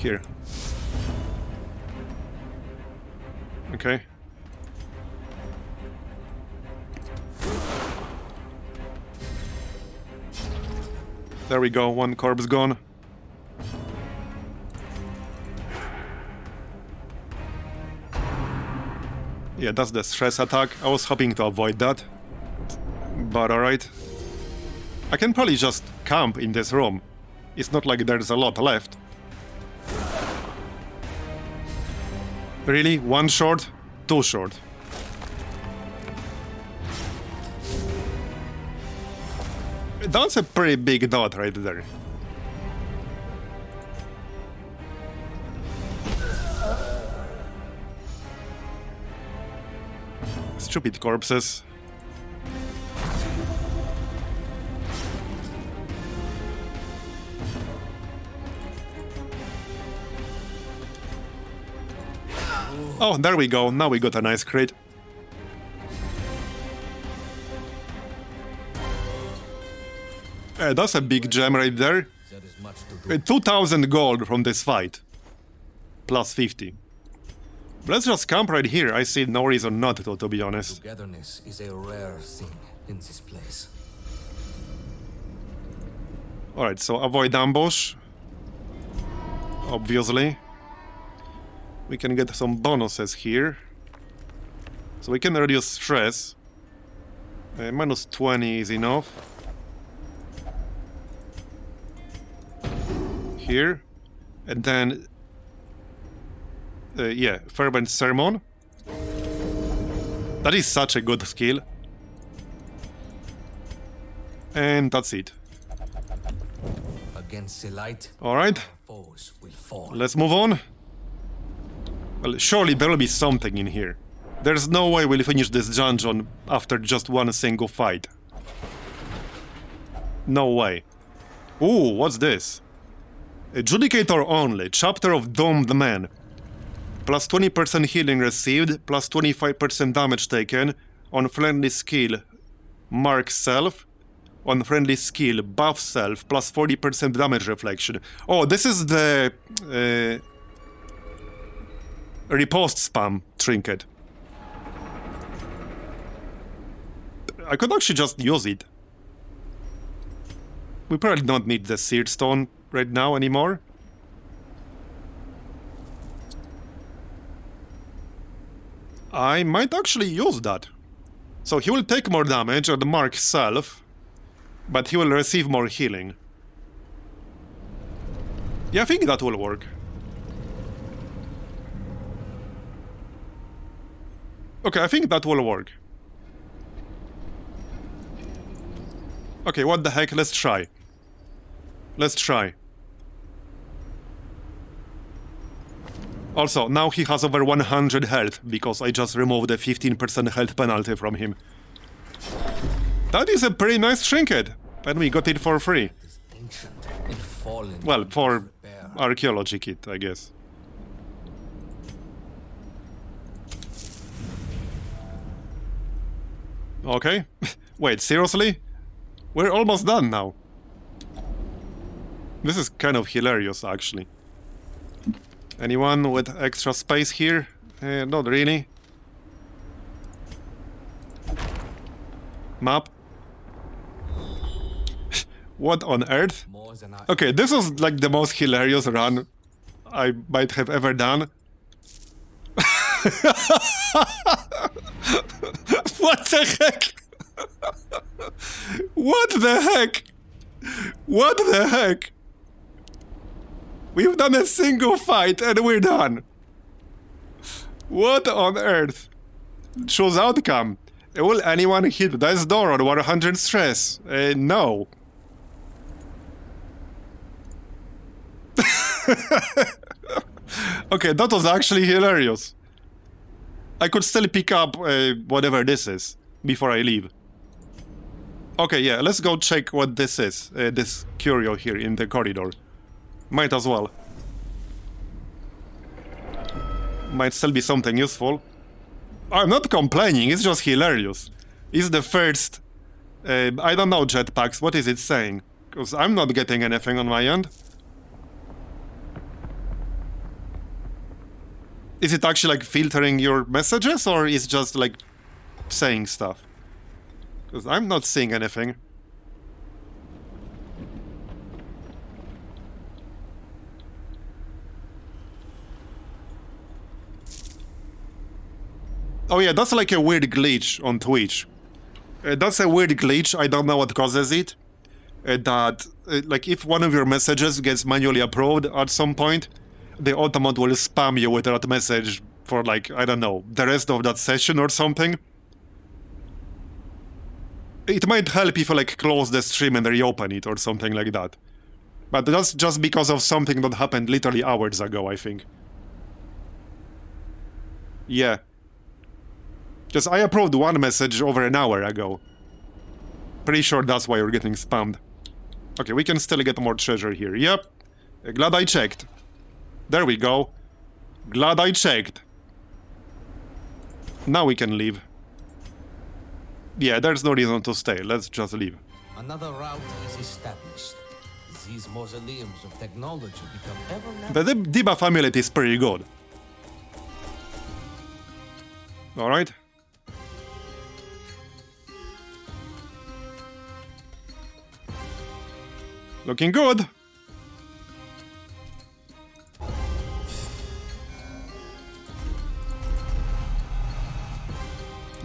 here. Okay. There we go, one corpse gone. Yeah, that's the stress attack. I was hoping to avoid that. But alright. I can probably just camp in this room. It's not like there's a lot left. Really? One short? Two short. That's a pretty big dot right there. Stupid corpses. Oh, there we go. Now we got a nice crit. That's a big gem right there. 2000 gold from this fight. Plus 50. Let's just camp right here. I see no reason not to be honest. Togetherness is a rare thing in this place. Alright, so avoid ambush. Obviously. We can get some bonuses here. So we can reduce stress. Minus 20 is enough. Here. And then... yeah, Fervent Sermon. That is such a good skill. And that's it. Against the light, Alright, foes will fall. let's move on. Well, surely there will be something in here. There's no way we'll finish this dungeon after just one single fight. No way. Ooh, what's this? Adjudicator only, Chapter of Doomed Man. Plus 20% healing received, plus 25% damage taken. On friendly skill, mark self. On friendly skill, buff self, plus 40% damage reflection. Oh, this is the... riposte spam trinket. I could actually just use it. We probably don't need the Seared Stone right now anymore. I might actually use that. So he will take more damage at the mark self, but he will receive more healing. Yeah, I think that will work. Okay, I think that will work. Okay, what the heck, let's try. Let's try. Also, now he has over 100 health, because I just removed a 15% health penalty from him. That is a pretty nice trinket, and we got it for free. Ancient and fallen. Well, for archaeology kit, I guess. Okay. Wait, seriously? We're almost done now. This is kind of hilarious, actually. Anyone with extra space here? Not really. Map. What on earth? Okay, this was like the most hilarious run I might have ever done. What the heck? What the heck? What the heck? We've done a single fight and we're done. What on earth? Choose outcome. Will anyone hit this door on 100 stress? No. Okay, that was actually hilarious. I could still pick up whatever this is before I leave. Okay, yeah, let's go check what this is. This curio here in the corridor. Might as well. Might still be something useful. I'm not complaining, it's just hilarious. It's the first... I don't know, jetpacks, what is it saying? Because I'm not getting anything on my end. Is it actually like filtering your messages, or is just like saying stuff? Because I'm not seeing anything. Oh yeah, that's like a weird glitch on Twitch. That's a weird glitch, I don't know what causes it. Like, if one of your messages gets manually approved at some point, the automat will spam you with that message for, like, I don't know, the rest of that session or something. It might help if you, like, close the stream and reopen it or something like that. But that's just because of something that happened literally hours ago, I think. Yeah. Because I approved one message over an hour ago. Pretty sure that's why you're getting spammed. Okay, we can still get more treasure here. Yep. Glad I checked. There we go. Glad I checked. Now we can leave. Yeah, there's no reason to stay. Let's just leave. Another route is established. These mausoleums of technology become ever The debuff amulet is pretty good. Alright. Looking good.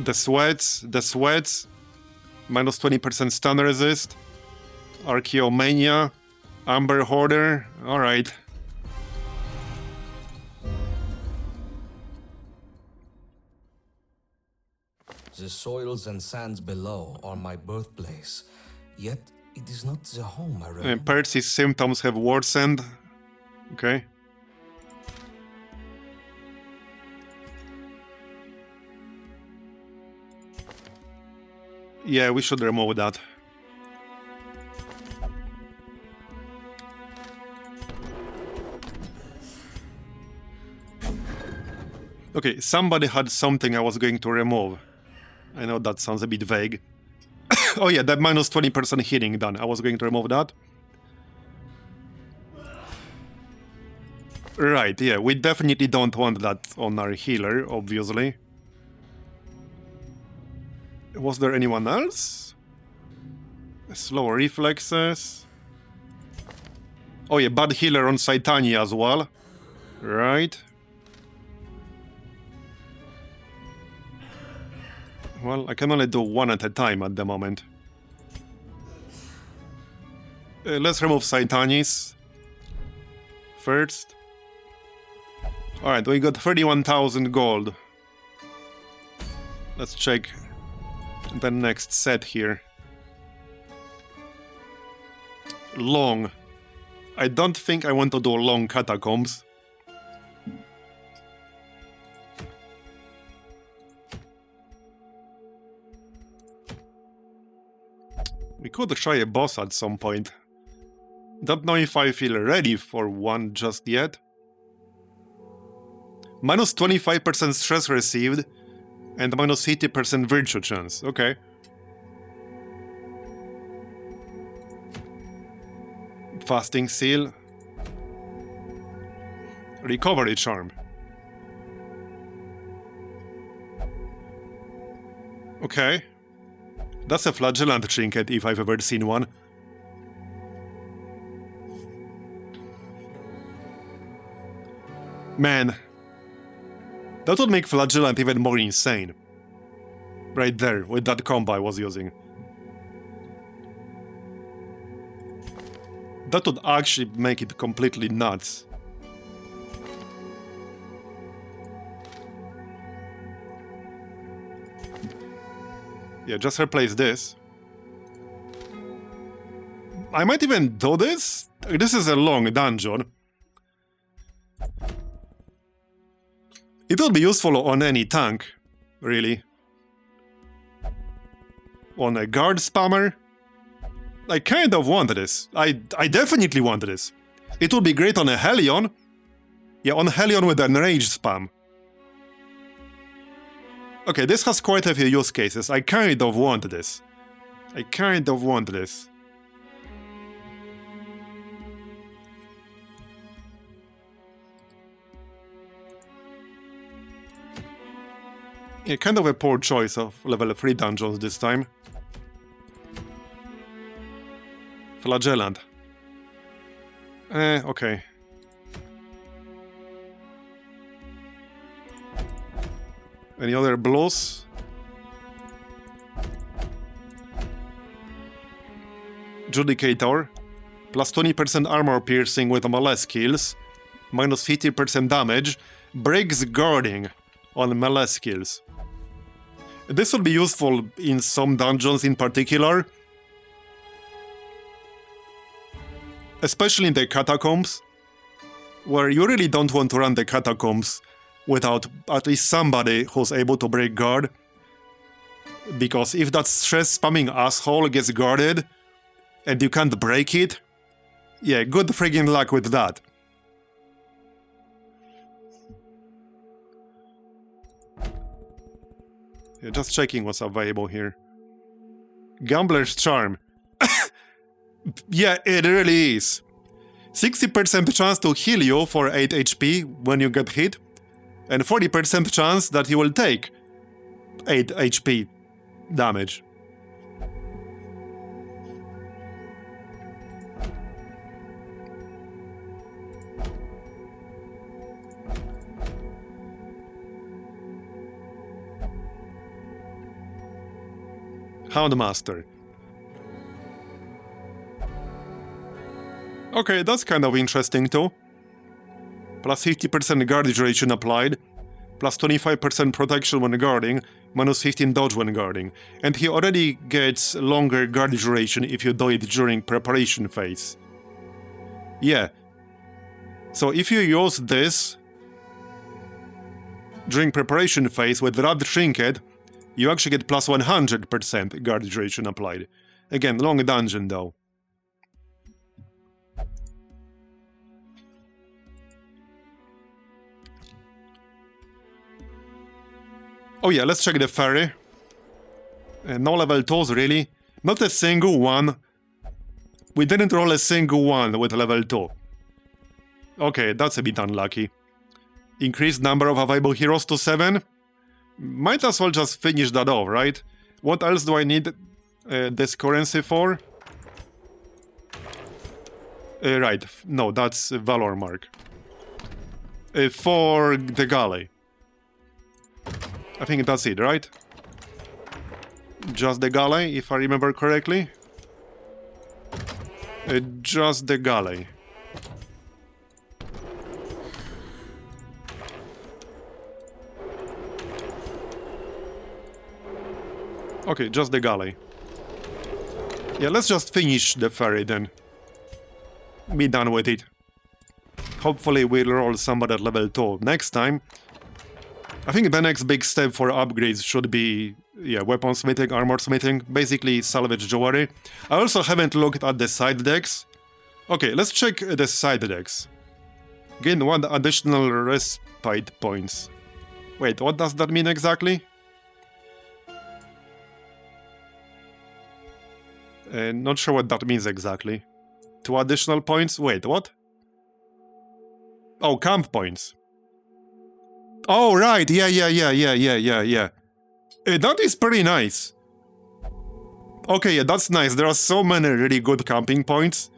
The sweats. Minus 20% stun resist. Archaeomania. Amber Hoarder. Alright. The soils and sands below are my birthplace, yet it is not the home I remember. Percy's symptoms have worsened. Okay. Yeah, we should remove that. Okay, somebody had something I was going to remove. I know that sounds a bit vague. Oh yeah, that minus 20% healing done. I was going to remove that. Right, yeah, we definitely don't want that on our healer, obviously. Was there anyone else? Slow reflexes. Oh yeah, bad healer on Saitani as well. Right. Well, I can only do one at a time at the moment. Let's remove Saitanis first. Alright, we got 31,000 gold. Let's check the next set here. Long. I don't think I want to do long Catacombs. We could try a boss at some point. Don't know if I feel ready for one just yet. Minus 25% stress received and minus 80% virtue chance. Okay. Fasting seal. Recovery charm. Okay. That's a flagellant trinket if I've ever seen one. Man. That would make flagellant even more insane. Right there, with that combo I was using. That would actually make it completely nuts. Yeah, just replace this. I might even do this. This is a long dungeon. It will be useful on any tank, really. On a guard spammer. I kind of want this. I definitely want this. It would be great on a Hellion. Yeah, on Hellion with an enraged spam. Okay, this has quite a few use cases. I kind of want this. I kind of want this. Yeah, kind of a poor choice of level 3 dungeons this time. Flagellant. Okay. Any other blows? Judicator. Plus 20% armor piercing with melee skills. Minus 50% damage. Breaks guarding on melee skills. This will be useful in some dungeons in particular. Especially in the Catacombs. Where you really don't want to run the Catacombs without at least somebody who's able to break guard. Because if that stress spamming asshole gets guarded and you can't break it, yeah, good friggin' luck with that. Yeah, just checking what's available here. Gambler's Charm. Yeah, it really is. 60% chance to heal you for 8 HP when you get hit, and 40% chance that you will take 8 HP damage. Houndmaster. Okay, that's kind of interesting too. Plus 50% guard duration applied, plus 25% protection when guarding, minus 15 dodge when guarding. And he already gets longer guard duration if you do it during preparation phase. Yeah. So if you use this during preparation phase with Rad Trinket, you actually get plus 100% guard duration applied. Again, long dungeon though. Oh yeah, let's check the ferry. No level 2s really. Not a single one. We didn't roll a single one with level 2. Okay, that's a bit unlucky. Increased number of available heroes to 7. Might as well just finish that off, right? What else do I need this currency for? Right, no, that's Valor Mark. For the galley. I think that's it, right? Just the galley, if I remember correctly. Just the galley. Okay, just the galley. Yeah, let's just finish the ferry then. Be done with it. Hopefully we'll roll somebody at level 2 next time. I think the next big step for upgrades should be, yeah, weapon smithing, armor smithing, basically salvage jewelry. I also haven't looked at the side decks. Okay, let's check the side decks. Gain 1 additional respite points. Wait, what does that mean exactly? Not sure what that means exactly. 2 additional points? Wait, what? Oh, camp points. Oh, right, yeah. That is pretty nice. Okay, yeah, that's nice. There are so many really good camping points.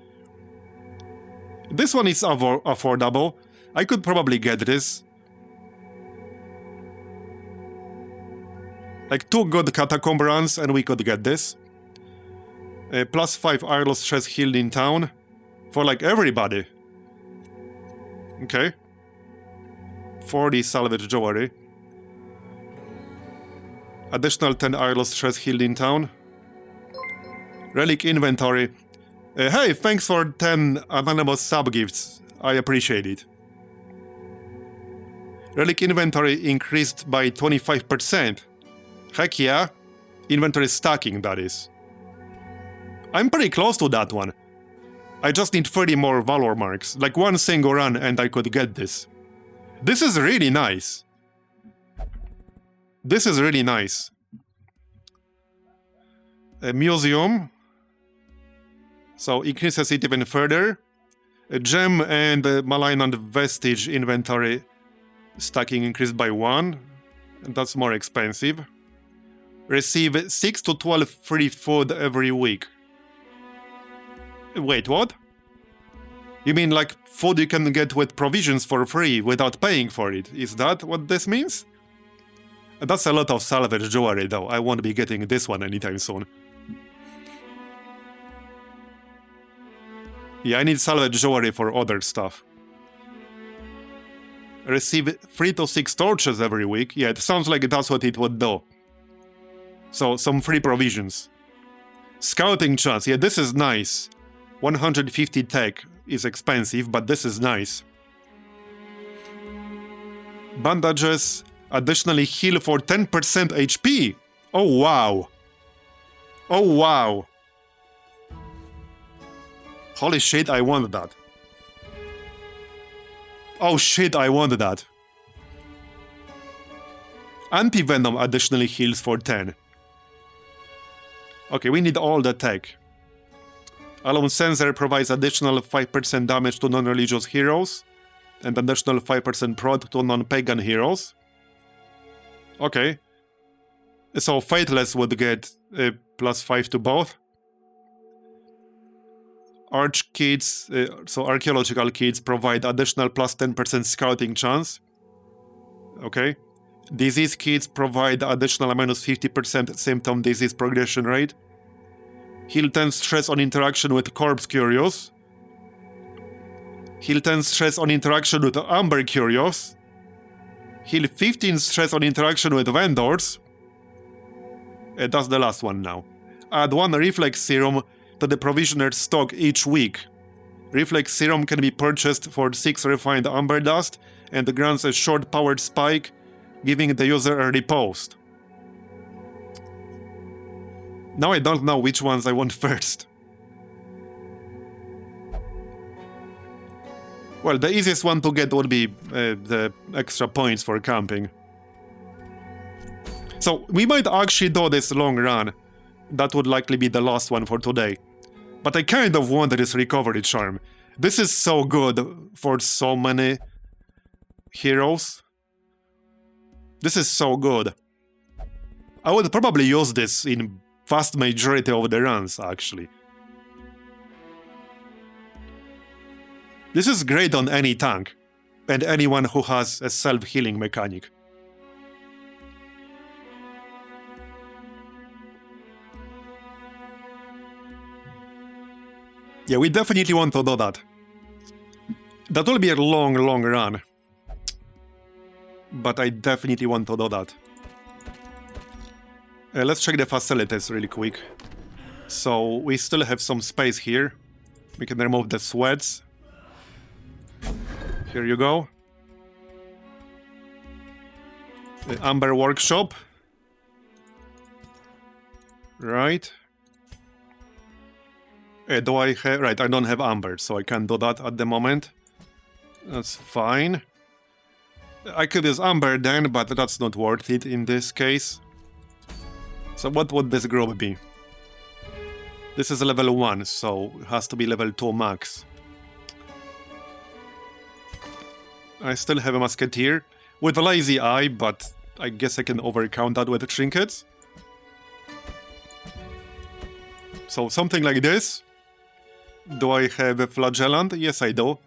This one is affordable. I could probably get this. Like 2 good catacomb runs and we could get this. Plus 5 Arlo stress healed in town. For like everybody. Okay. 40 salvage jewelry. Additional 10 Arlo stress healed in town. Relic inventory. Hey, thanks for 10 anonymous sub-gifts. I appreciate it. Relic inventory increased by 25%. Heck yeah. Inventory stacking, that is. I'm pretty close to that one. I just need 30 more Valor Marks. Like 1 single run and I could get this. This is really nice. This is really nice. A museum. So increases it even further. A gem and malignant vestige inventory stacking increased by 1. That's more expensive. Receive 6 to 12 free food every week. Wait, what? You mean like food you can get with provisions for free without paying for it? Is that what this means? That's a lot of salvage jewelry though. I won't be getting this one anytime soon. Yeah, I need salvage jewelry for other stuff. Receive 3 to 6 torches every week. Yeah, it sounds like that's what it would do. So, some free provisions. Scouting chance. Yeah, this is nice. 150 tech is expensive, but this is nice. Bandages. Additionally heal for 10% HP. Oh, wow. Oh, wow. Holy shit, I want that. Oh shit, I want that. Anti-venom additionally heals for 10. Okay, we need all the tech. Alone Sensor provides additional 5% damage to non-religious heroes, and additional 5% prod to non-pagan heroes. Okay. So Faithless would get +5 to both. Arch kits, so archaeological kits provide additional +10% scouting chance. Okay. Disease kits provide additional -50% symptom disease progression rate. Heal 10 stress on interaction with corpse curios. Heal 10 stress on interaction with amber curios. Heal 15 stress on interaction with vendors. That's the last one now. Add 1 reflex serum to the provisioner's stock each week. Reflex serum can be purchased for 6 refined amber dust and grants a short powered spike, giving the user a riposte. Now I don't know which ones I want first. Well, the easiest one to get would be the extra points for camping. So we might actually do this long run. That would likely be the last one for today. But I kind of want this recovery charm. This is so good for so many heroes. This is so good. I would probably use this in vast majority of the runs, actually. This is great on any tank, and anyone who has a self-healing mechanic. Yeah, we definitely want to do that. That will be a long, long run. But I definitely want to do that. Let's check the facilities really quick. So, we still have some space here. We can remove the sweats. Here you go. The Amber Workshop. Right. Do I have... Right, I don't have Amber, so I can't do that at the moment. That's fine. I could use Amber then, but that's not worth it in this case. So what would this group be? This is level 1, so it has to be level 2 max. I still have a Musketeer with a lazy eye, but I guess I can overcount that with the Trinkets. So something like this. Do I have a Flagellant? Yes, I do.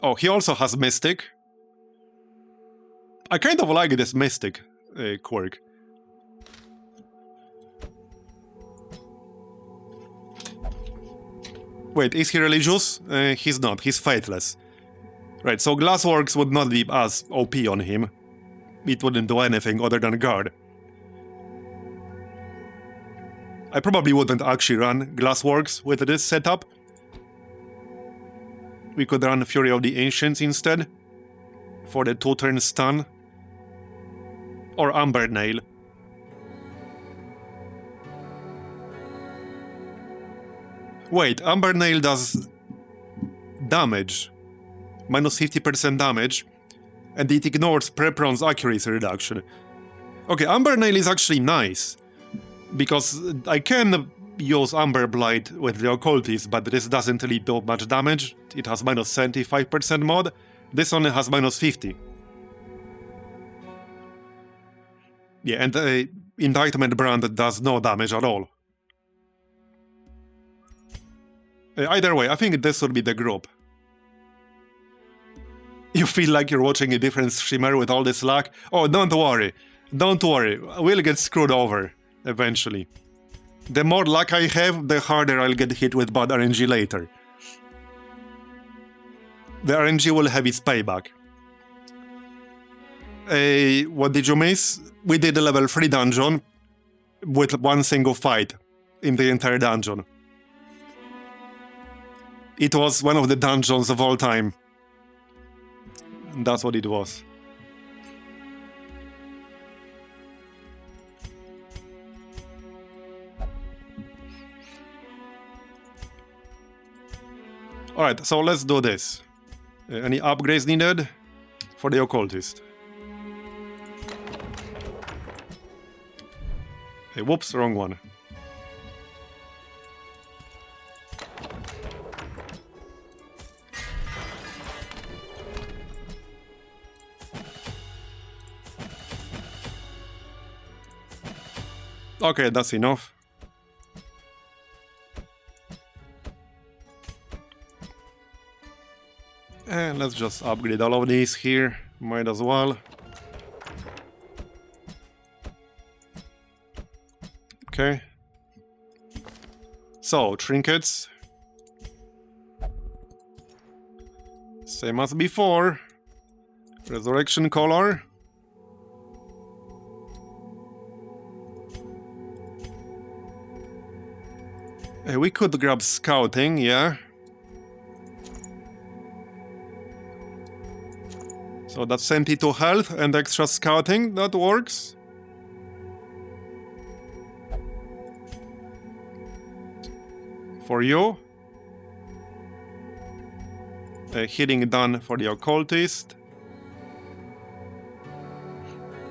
Oh, he also has Mystic. I kind of like this Mystic quirk. Wait, is he religious? He's not, he's faithless. Right, so Glassworks would not be as OP on him. It wouldn't do anything other than guard. I probably wouldn't actually run Glassworks with this setup. We could run Fury of the Ancients instead. For the 2-turn stun. Or Amber Nail. Wait, Amber Nail does damage. Minus 50% damage. And it ignores Prepron's accuracy reduction. Okay, Amber Nail is actually nice. Because I can use Amber Blight with the Occultist, but this doesn't really do much damage. It has minus 75% mod. This only has minus 50. Yeah, and the Indictment brand does no damage at all. Either way, I think this would be the group. You feel like you're watching a different streamer with all this luck? Oh, don't worry. Don't worry. We'll get screwed over eventually. The more luck I have, the harder I'll get hit with bad RNG later. The RNG will have its payback. What did you miss? We did a level 3 dungeon with one single fight in the entire dungeon. It was one of the dungeons of all time. That's what it was. Alright, so let's do this. Any upgrades needed? For the occultist. Hey, whoops, wrong one. Okay, that's enough. And let's just upgrade all of these here. Might as well. Okay. So, trinkets. Same as before. Resurrection color. We could grab scouting, yeah. So that's 72 health and extra scouting, that works. For you. Healing done for the occultist.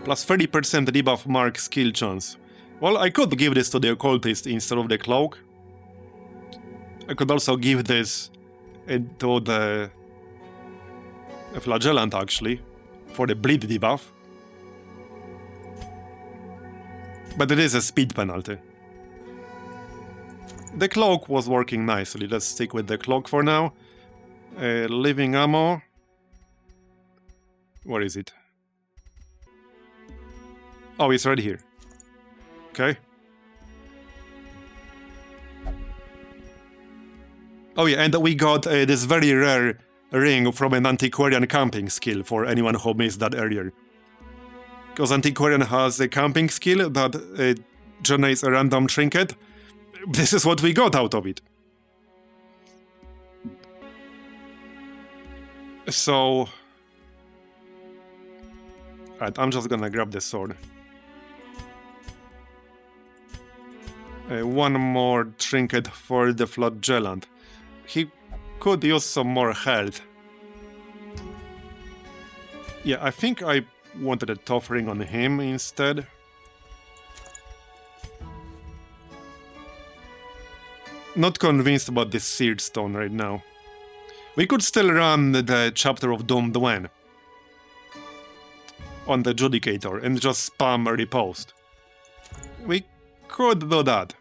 Plus 30% debuff mark skill chance. Well, I could give this to the occultist instead of the cloak. I could also give this to the flagellant, actually, for the bleed debuff. But it is a speed penalty. The cloak was working nicely. Let's stick with the cloak for now. Living ammo. Where is it? Oh, it's right here. Okay. Oh yeah, and we got this very rare ring from an antiquarian camping skill for anyone who missed that earlier. Because antiquarian has a camping skill that generates a random trinket. This is what we got out of it. So... Alright, I'm just gonna grab the sword. One more trinket for the flagellant. He could use some more health. Yeah, I think I wanted a tough ring on him instead. Not convinced about this seared stone right now. We could still run the chapter of Doomed When on the Judicator and just spam a repost. We could do that.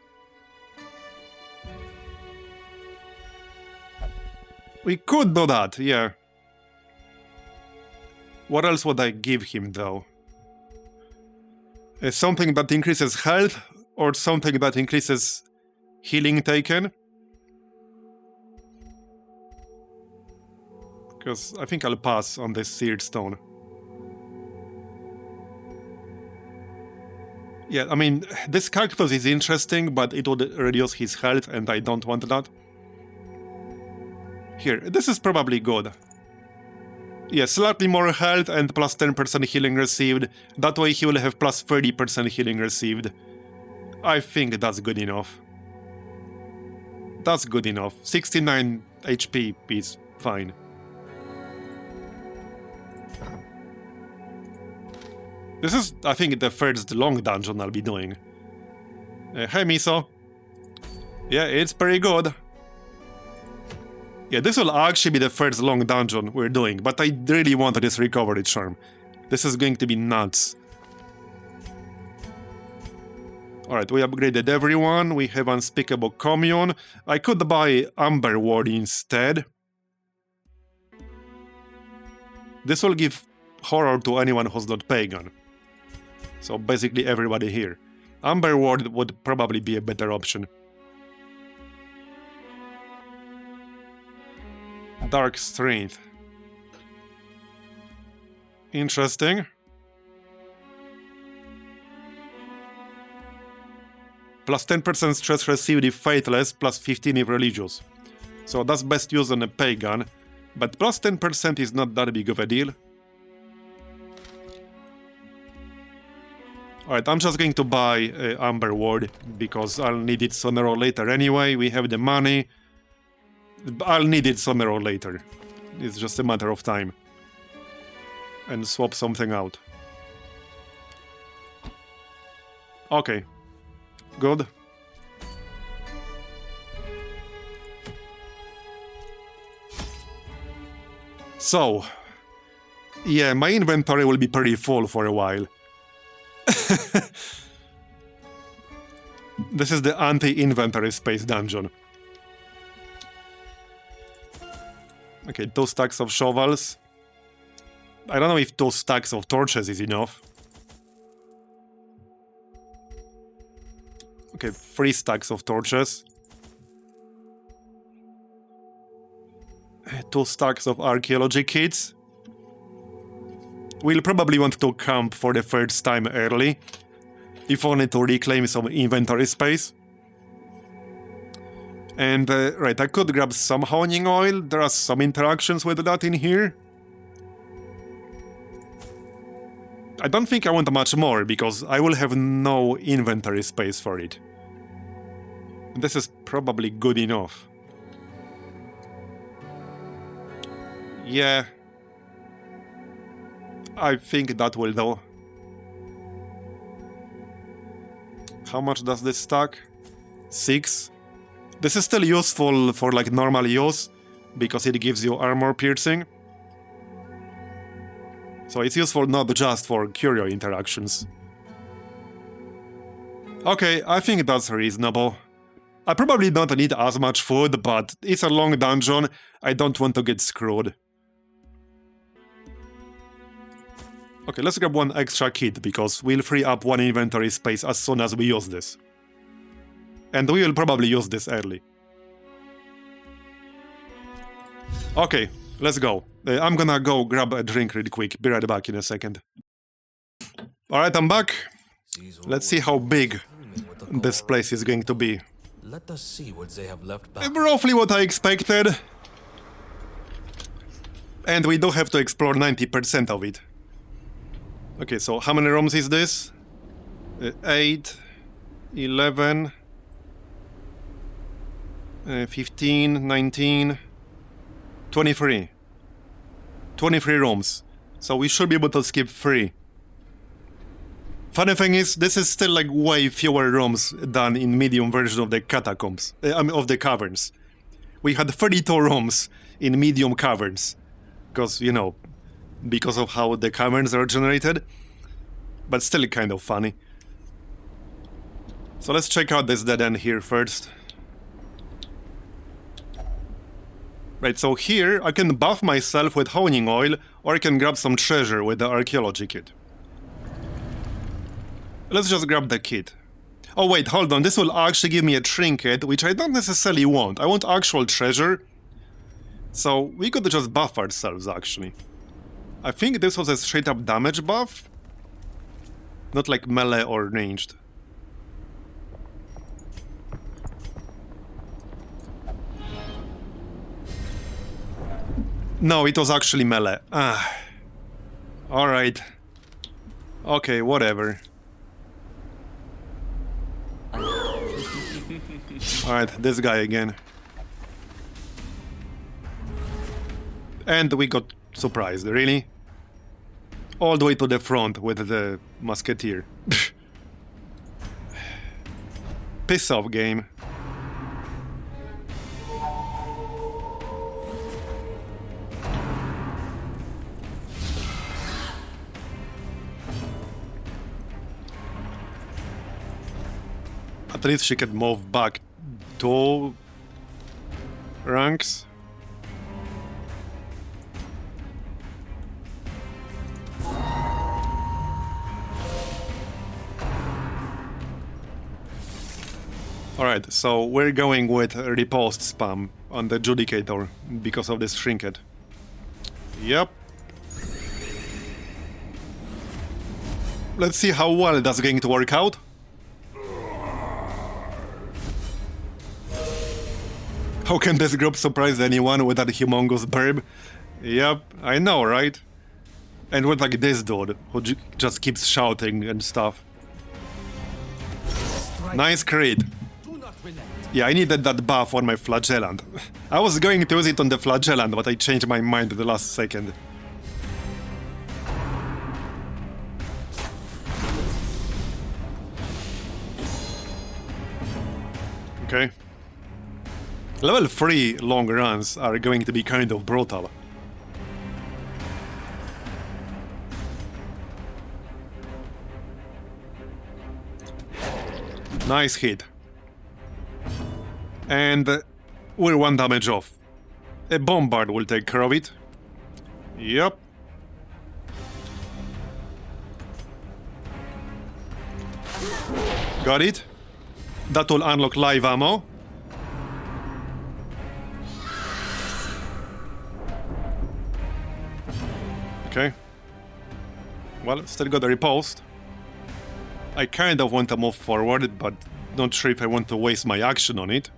We could do that, yeah. What else would I give him, though? Something that increases health, or something that increases healing taken? Because I think I'll pass on this seared stone. Yeah, I mean, this cactus is interesting, but it would reduce his health, and I don't want that. Here, this is probably good. Yeah, slightly more health and plus 10% healing received. That way he will have plus 30% healing received. I think that's good enough. That's good enough. 69 HP is fine. This is, I think, the first long dungeon I'll be doing. Hey, Miso. Yeah, it's pretty good. Yeah, this will actually be the first long dungeon we're doing, but I really wanted this recovery charm. This is going to be nuts. Alright, we upgraded everyone, we have Unspeakable Commune. I could buy Amber Ward instead. This will give horror to anyone who's not pagan. So basically everybody here. Amber Ward would probably be a better option. Dark Strength. Interesting. Plus 10% stress received if faithless, plus 15 if religious. So that's best used on a pagan, but plus 10% is not that big of a deal. Alright, I'm just going to buy Amber Ward, because I'll need it sooner or later anyway. We have the money. I'll need it sooner or later. It's just a matter of time. And swap something out. Okay. Good. So, yeah, my inventory will be pretty full for a while. This is the anti-inventory space dungeon. Okay, 2 stacks of shovels. I don't know if 2 stacks of torches is enough. Okay, 3 stacks of torches. 2 stacks of archaeology kits. We'll probably want to camp for the first time early, if only to reclaim some inventory space. And, right, I could grab some honing oil. There are some interactions with that in here. I don't think I want much more, because I will have no inventory space for it. This is probably good enough. Yeah. I think that will do. How much does this stack? 6. This is still useful for like normal use, because it gives you armor piercing. So it's useful not just for curio interactions. Okay, I think that's reasonable. I probably don't need as much food, but it's a long dungeon, I don't want to get screwed. Okay, let's grab 1 extra kit, because we'll free up 1 inventory space as soon as we use this. And we will probably use this early. Okay, let's go. I'm gonna go grab a drink really quick. Be right back in a second. Alright, I'm back. Let's see how big this place is going to be. Let us see what they have left back. Roughly what I expected. And we do have to explore 90% of it. Okay, so how many rooms is this? 8, 11, 15, 19, 23. 23 rooms. So we should be able to skip 3. Funny thing is, this is still like way fewer rooms than in medium version of the Catacombs, of the Caverns. We had 32 rooms in medium Caverns. Because, you know, because of how the Caverns are generated. But still kind of funny. So let's check out this dead end here first. Right, so here I can buff myself with honing oil, or I can grab some treasure with the archaeology kit. Let's just grab the kit. Oh wait, hold on, this will actually give me a trinket, which I don't necessarily want. I want actual treasure. So we could just buff ourselves, actually. I think this was a straight up damage buff. Not like melee or ranged. No, it was actually melee. Ah. Alright. Okay, whatever. Alright, this guy again. And we got surprised, really? All the way to the front with the musketeer. Piss off, game. at least she can move back 2 ranks. Alright, so we're going with riposte spam on the Judicator because of this Trinket. Yep. Let's see how well that's going to work out. How can this group surprise anyone with that humongous burb? Yep, I know, right? And with like this dude, who just keeps shouting and stuff. Nice crit. Yeah, I needed that buff on my Flagellant. I was going to use it on the Flagellant, but I changed my mind at the last second. Okay. Level 3 long runs are going to be kind of brutal. Nice hit. And we're 1 damage off. A bombard will take care of it. Yep. Got it. That will unlock live ammo. Okay. Well, still got a riposte. I kind of want to move forward, but not sure if I want to waste my action on it.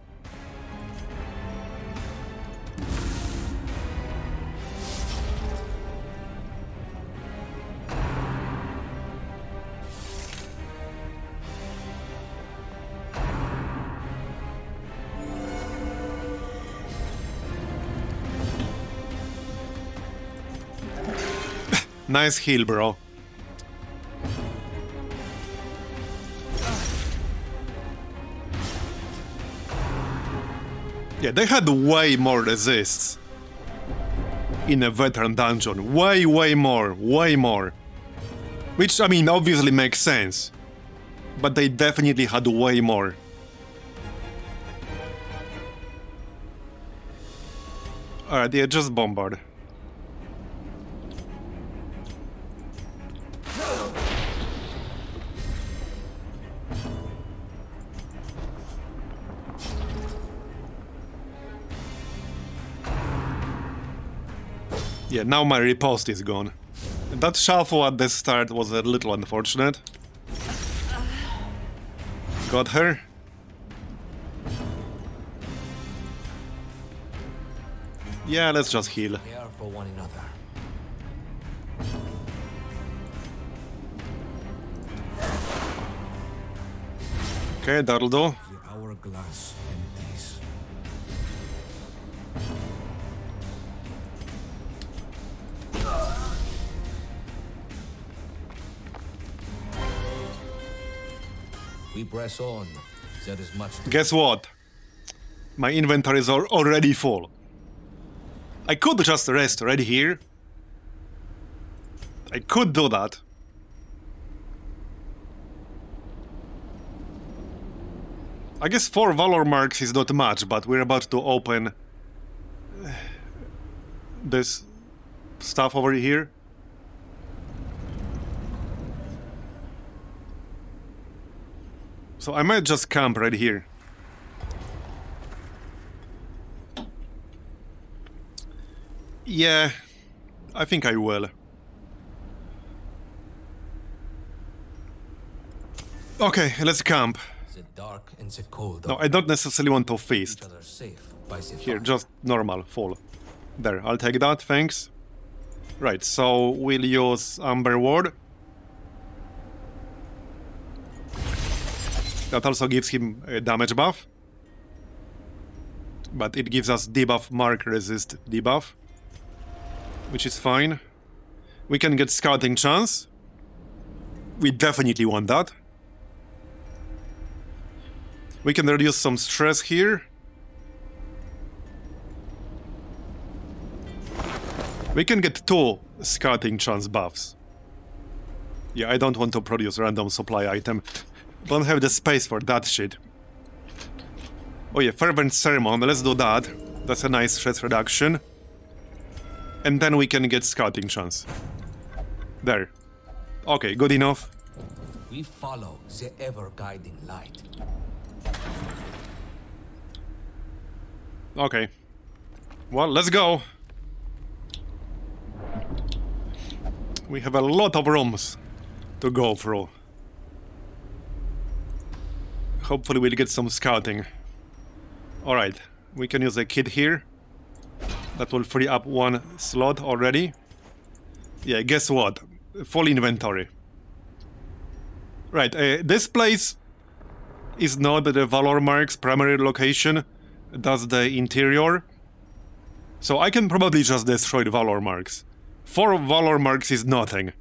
Nice heal, bro. Yeah, they had way more resists in a veteran dungeon. Way more. Which, I mean, obviously makes sense. But they definitely had way more. Alright, yeah, just bombard. Yeah, now my riposte is gone. That shuffle at the start was a little unfortunate. Got her. Yeah, let's just heal. Care for one another. Okay, that'll do. The hourglass empties. We press on. There is much to Guess what? My inventories are already full. I could just rest right here. I could do that. I guess 4 Valor marks is not much, but we're about to open this stuff over here. So I might just camp right here. Yeah, I think I will. Okay, let's camp. the dark and the cold. No, I don't necessarily want to Each feast. other safe by the Here, fire. just normal, full. There, I'll take that, thanks. Right, so we'll use Amber Ward. That also gives him a damage buff. But it gives us debuff mark resist debuff. Which is fine. We can get scouting chance. We definitely want that. We can reduce some stress here. We can get 2 scouting chance buffs. Yeah, I don't want to produce random supply item. Don't have the space for that shit. Oh yeah, Fervent Sermon, let's do that. That's a nice stress reduction. And then we can get scouting chance. There. Okay, good enough. We follow the ever-guiding light. Okay. Well, let's go. We have a lot of rooms to go through. Hopefully we'll get some scouting. Alright, we can use a kit here. That will free up one slot already. Yeah, guess what? Full inventory. Right, this place is not the Valor Mark's primary location. That's the interior. So I can probably just destroy the Valor Marks. 4 Valor Marks is nothing.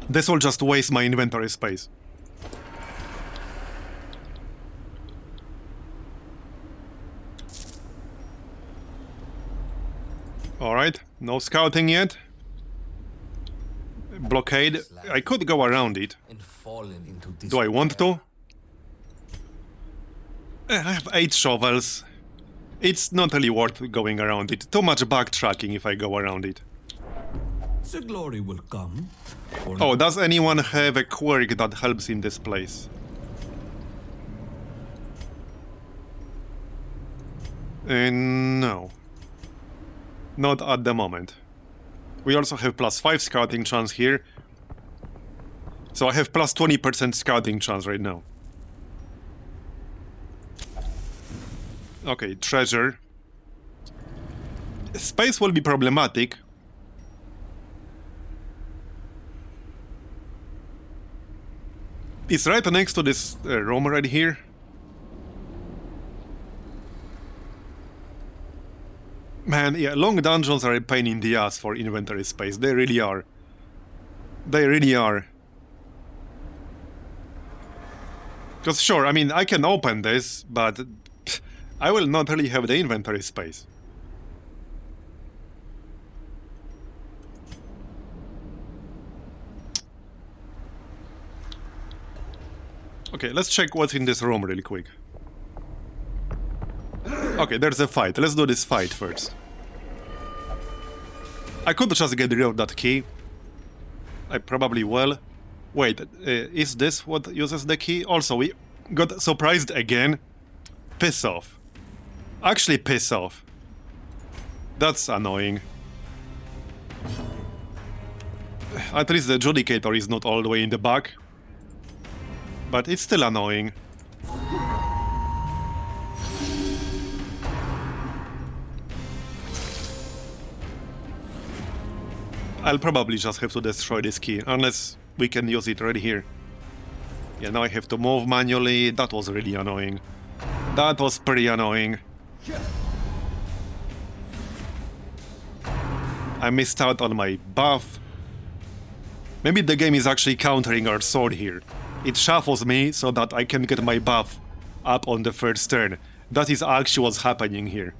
This will just waste my inventory space. Alright, no scouting yet. Blockade. I could go around it. And fallen into Do I want to? I have 8 shovels. It's not really worth going around it. Too much backtracking if I go around it. The glory will come. Oh, does anyone have a quirk that helps in this place? No. Not at the moment. We also have +5 scouting chance here. So I have +20% scouting chance right now. Okay, treasure. Space will be problematic. It's right next to this room right here. Man, yeah, long dungeons are a pain in the ass for inventory space. They really are. They really are. Because sure, I mean, I can open this, but I will not really have the inventory space. Okay, let's check what's in this room really quick. Okay, there's a fight. Let's do this fight first. I could just get rid of that key. I probably will. Wait, is this what uses the key? Also, we got surprised again. Piss off. Actually, piss off. That's annoying. At least the Judicator is not all the way in the back. But it's still annoying. I'll probably just have to destroy this key, unless we can use it right here. Yeah, now I have to move manually. That was really annoying. That was pretty annoying. I missed out on my buff. Maybe the game is actually countering our sword here. It shuffles me so that I can get my buff up on the first turn. That is actually what's happening here.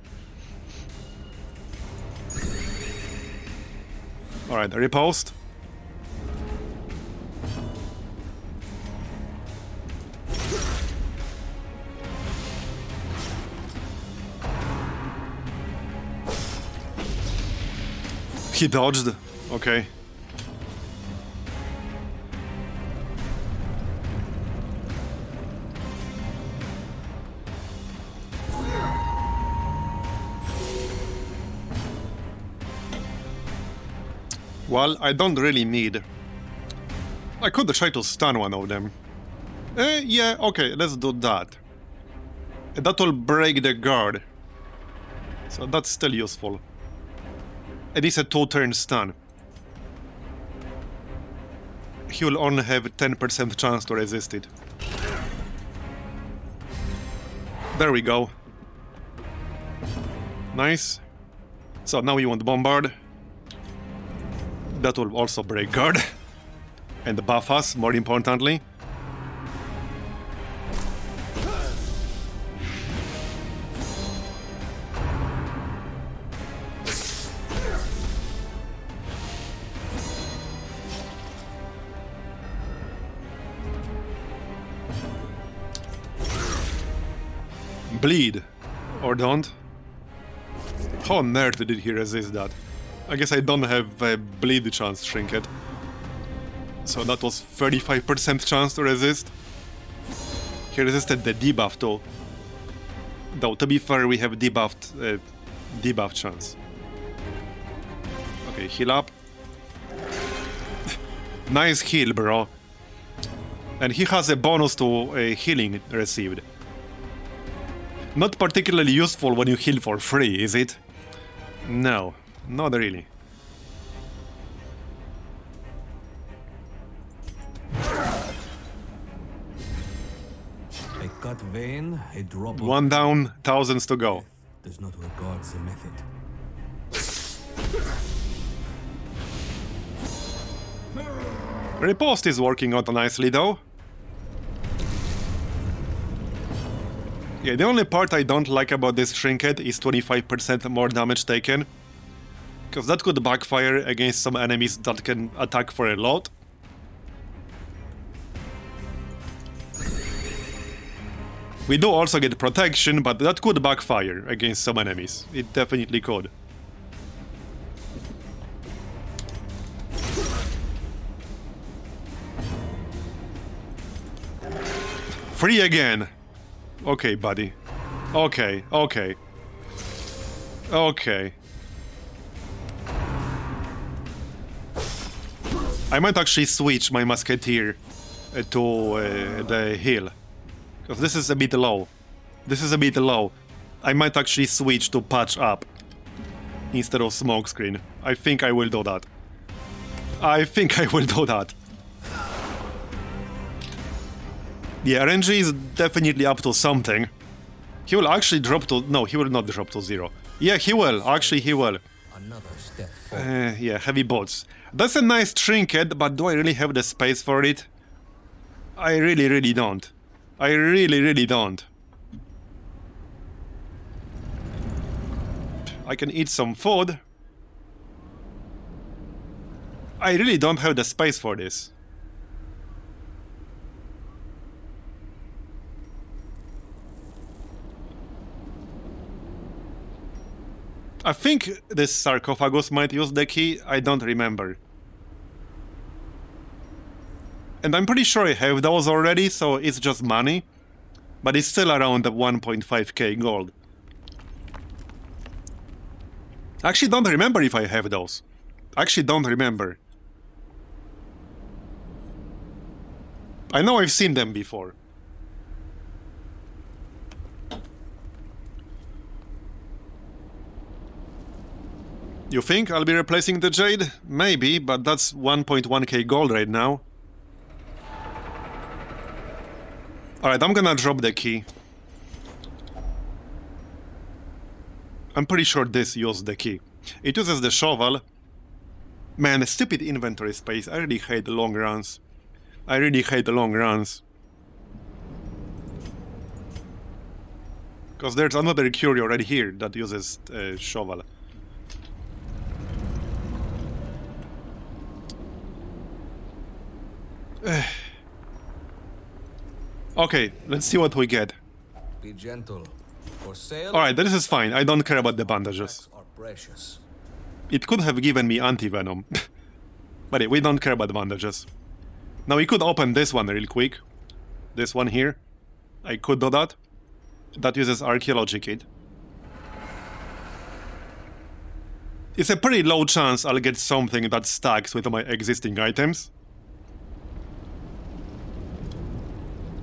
Alright, riposte. He dodged. Okay. Well, I don't really need... I could try to stun one of them. Yeah, okay, let's do that. That will break the guard. So that's still useful. It is a 2-turn stun. He will only have 10% chance to resist it. There we go. Nice. So now you want bombard. That will also break guard. And buff us, more importantly. Bleed. Or don't. How on earth did he resist that? I guess I don't have a bleed chance Trinket. So that was 35% chance to resist. He resisted the debuff though. Though, to be fair, we have debuffed debuff chance. Okay, heal up. Nice heal, bro. And he has a bonus to healing received. Not particularly useful when you heal for free, is it? No, not really. A cut vein, a drop of... One down, thousands to go. Does not regard the method. Riposte is working out nicely though. Yeah, the only part I don't like about this Trinket is 25% more damage taken. Because that could backfire against some enemies that can attack for a lot. We do also get protection, but that could backfire against some enemies. It definitely could. Free again! Okay, buddy. Okay, okay. Okay. I might actually switch my Musketeer to the heal. Because this is a bit low. This is a bit low. I might actually switch to patch up instead of smokescreen. I think I will do that. I think I will do that. Yeah, RNG is definitely up to something. He will actually drop to... No, he will not drop to 0. Yeah, he will. Actually, he will. Another step forward. Yeah, heavy bots. That's a nice Trinket, but do I really have the space for it? I really don't. I really don't. I can eat some food. I really don't have the space for this. I think this sarcophagus might use the key, I don't remember. And I'm pretty sure I have those already, so it's just money. But it's still around the 1.5k gold. I actually don't remember if I have those. I actually don't remember. I know I've seen them before. You think I'll be replacing the Jade? Maybe, but that's 1.1k gold right now. Alright, I'm gonna drop the key. I'm pretty sure this uses the key. It uses the shovel. Man, stupid inventory space. I really hate the long runs. I really hate the long runs. Because there's another curio right here that uses shovel. Okay, let's see what we get. Be gentle. For sale. Alright, this is fine. I don't care about the bandages. Are precious. It could have given me anti-venom. But yeah, we don't care about the bandages. Now we could open this one real quick. This one here. I could do that. That uses archaeology kit. It's a pretty low chance I'll get something that stacks with my existing items.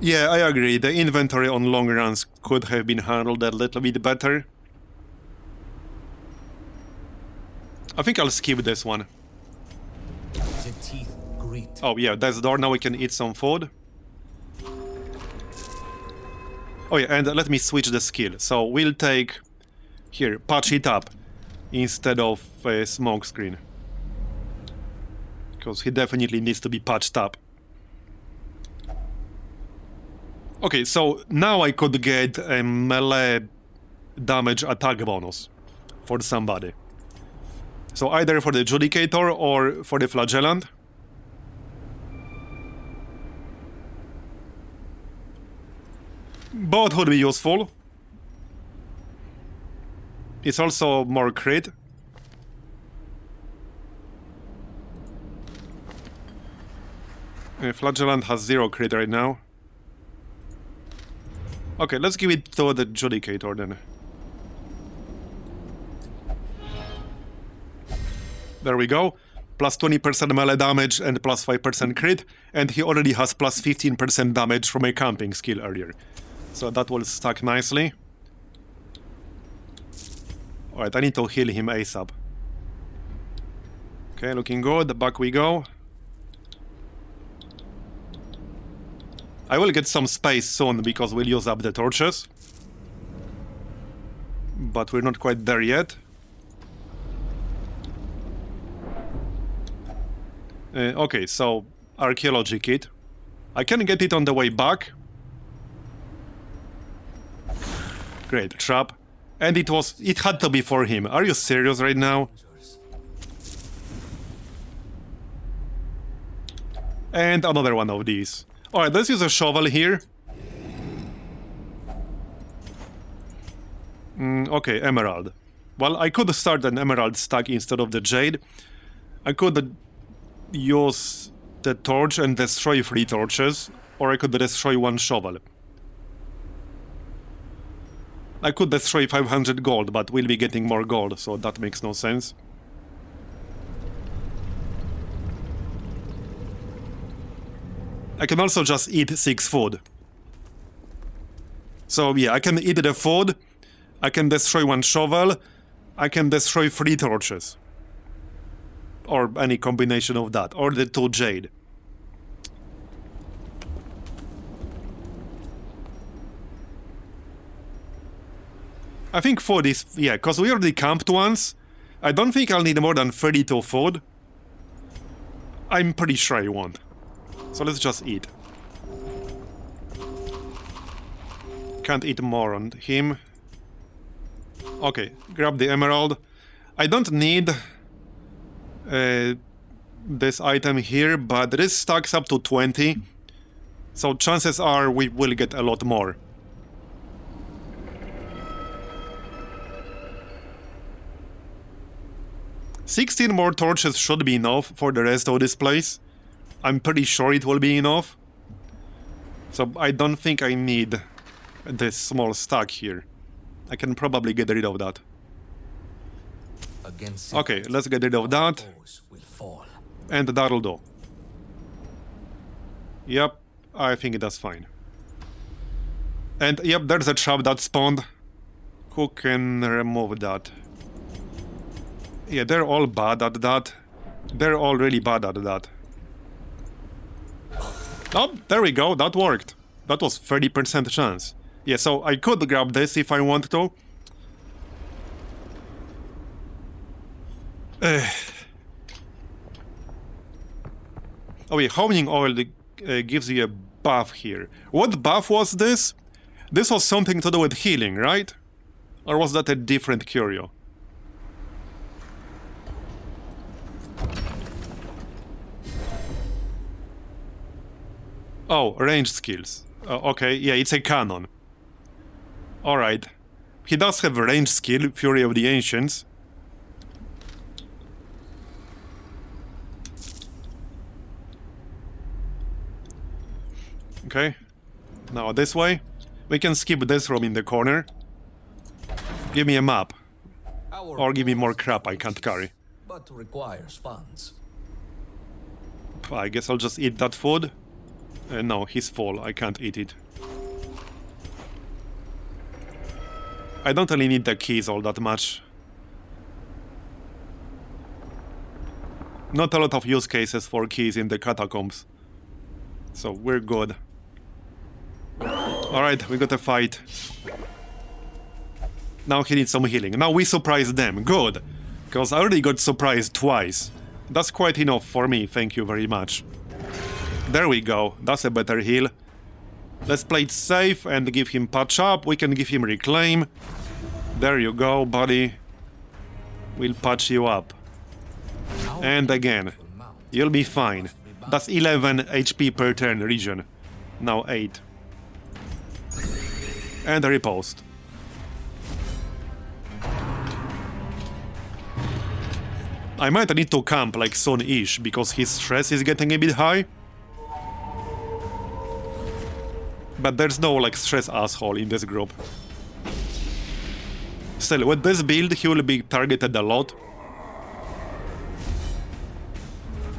Yeah, I agree. The inventory on long runs could have been handled a little bit better. I think I'll skip this one. The teeth greet. Oh yeah, that's the door. Now we can eat some food. Oh yeah, and let me switch the skill. So we'll take... Here, patch it up instead of smoke screen. Because he definitely needs to be patched up. Okay, so now I could get a melee damage attack bonus for somebody. So either for the Judicator or for the Flagellant. Both would be useful. It's also more crit. Flagellant has 0 crit right now. Okay, let's give it to the Judicator then. There we go. Plus 20% melee damage and plus 5% crit. And he already has plus 15% damage from a camping skill earlier. So that will stack nicely. Alright, I need to heal him ASAP. Okay, looking good. Back we go. I will get some space soon because we'll use up the torches. But we're not quite there yet. Okay, so archaeology kit. I can get it on the way back. Great, trap. And it had to be for him. Are you serious right now? And another one of these. Alright, let's use a shovel here. Okay, emerald. Well, I could start an emerald stack instead of the jade. I could use the torch and destroy 3 torches, or I could destroy 1 shovel. I could destroy 500 gold, but we'll be getting more gold, so that makes no sense. I can also just eat 6 food. So yeah, I can eat the food, I can destroy 1 shovel, I can destroy 3 torches. Or any combination of that, or the 2 jade. I think food is... yeah, because we already camped once. I don't think I'll need more than 32 food. I'm pretty sure I won't. So let's just eat. Can't eat more on him. Okay, grab the emerald. I don't need this item here, but this stacks up to 20. So chances are we will get a lot more. $16 more torches should be enough for the rest of this place. I'm pretty sure it will be enough. So I don't think I need this small stack here. I can probably get rid of that. Okay, let's get rid of that. And that'll do. Yep, I think that's fine. And yep, there's a trap that spawned. Who can remove that? Yeah, they're all bad at that. They're all really bad at that. Oh, there we go, that worked. That was 30% chance. Yeah, so I could grab this if I want to. Oh yeah, homing oil gives you a buff here. What buff was this? This was something to do with healing, right? Or was that a different curio? Oh, ranged skills. Okay, yeah, it's a cannon. Alright. He does have a ranged skill, Fury of the Ancients. Okay. Now this way. We can skip this room in the corner. Give me a map. Or give me more crap I can't carry. But requires funds. I guess I'll just eat that food. No, he's full. I can't eat it. I don't really need the keys all that much. Not a lot of use cases for keys in the Catacombs. So we're good. Alright, we got a fight. Now he needs some healing. Now we surprised them. Good. Because I already got surprised twice. That's quite enough for me, thank you very much. There we go, that's a better heal. Let's play it safe and give him patch up. We can give him reclaim. There you go, buddy. We'll patch you up. And again, you'll be fine. That's 11 HP per turn regen. Now 8. And a riposte. I might need to camp like soon-ish, because his stress is getting a bit high. But there's no like stress asshole in this group. Still, with this build, he will be targeted a lot.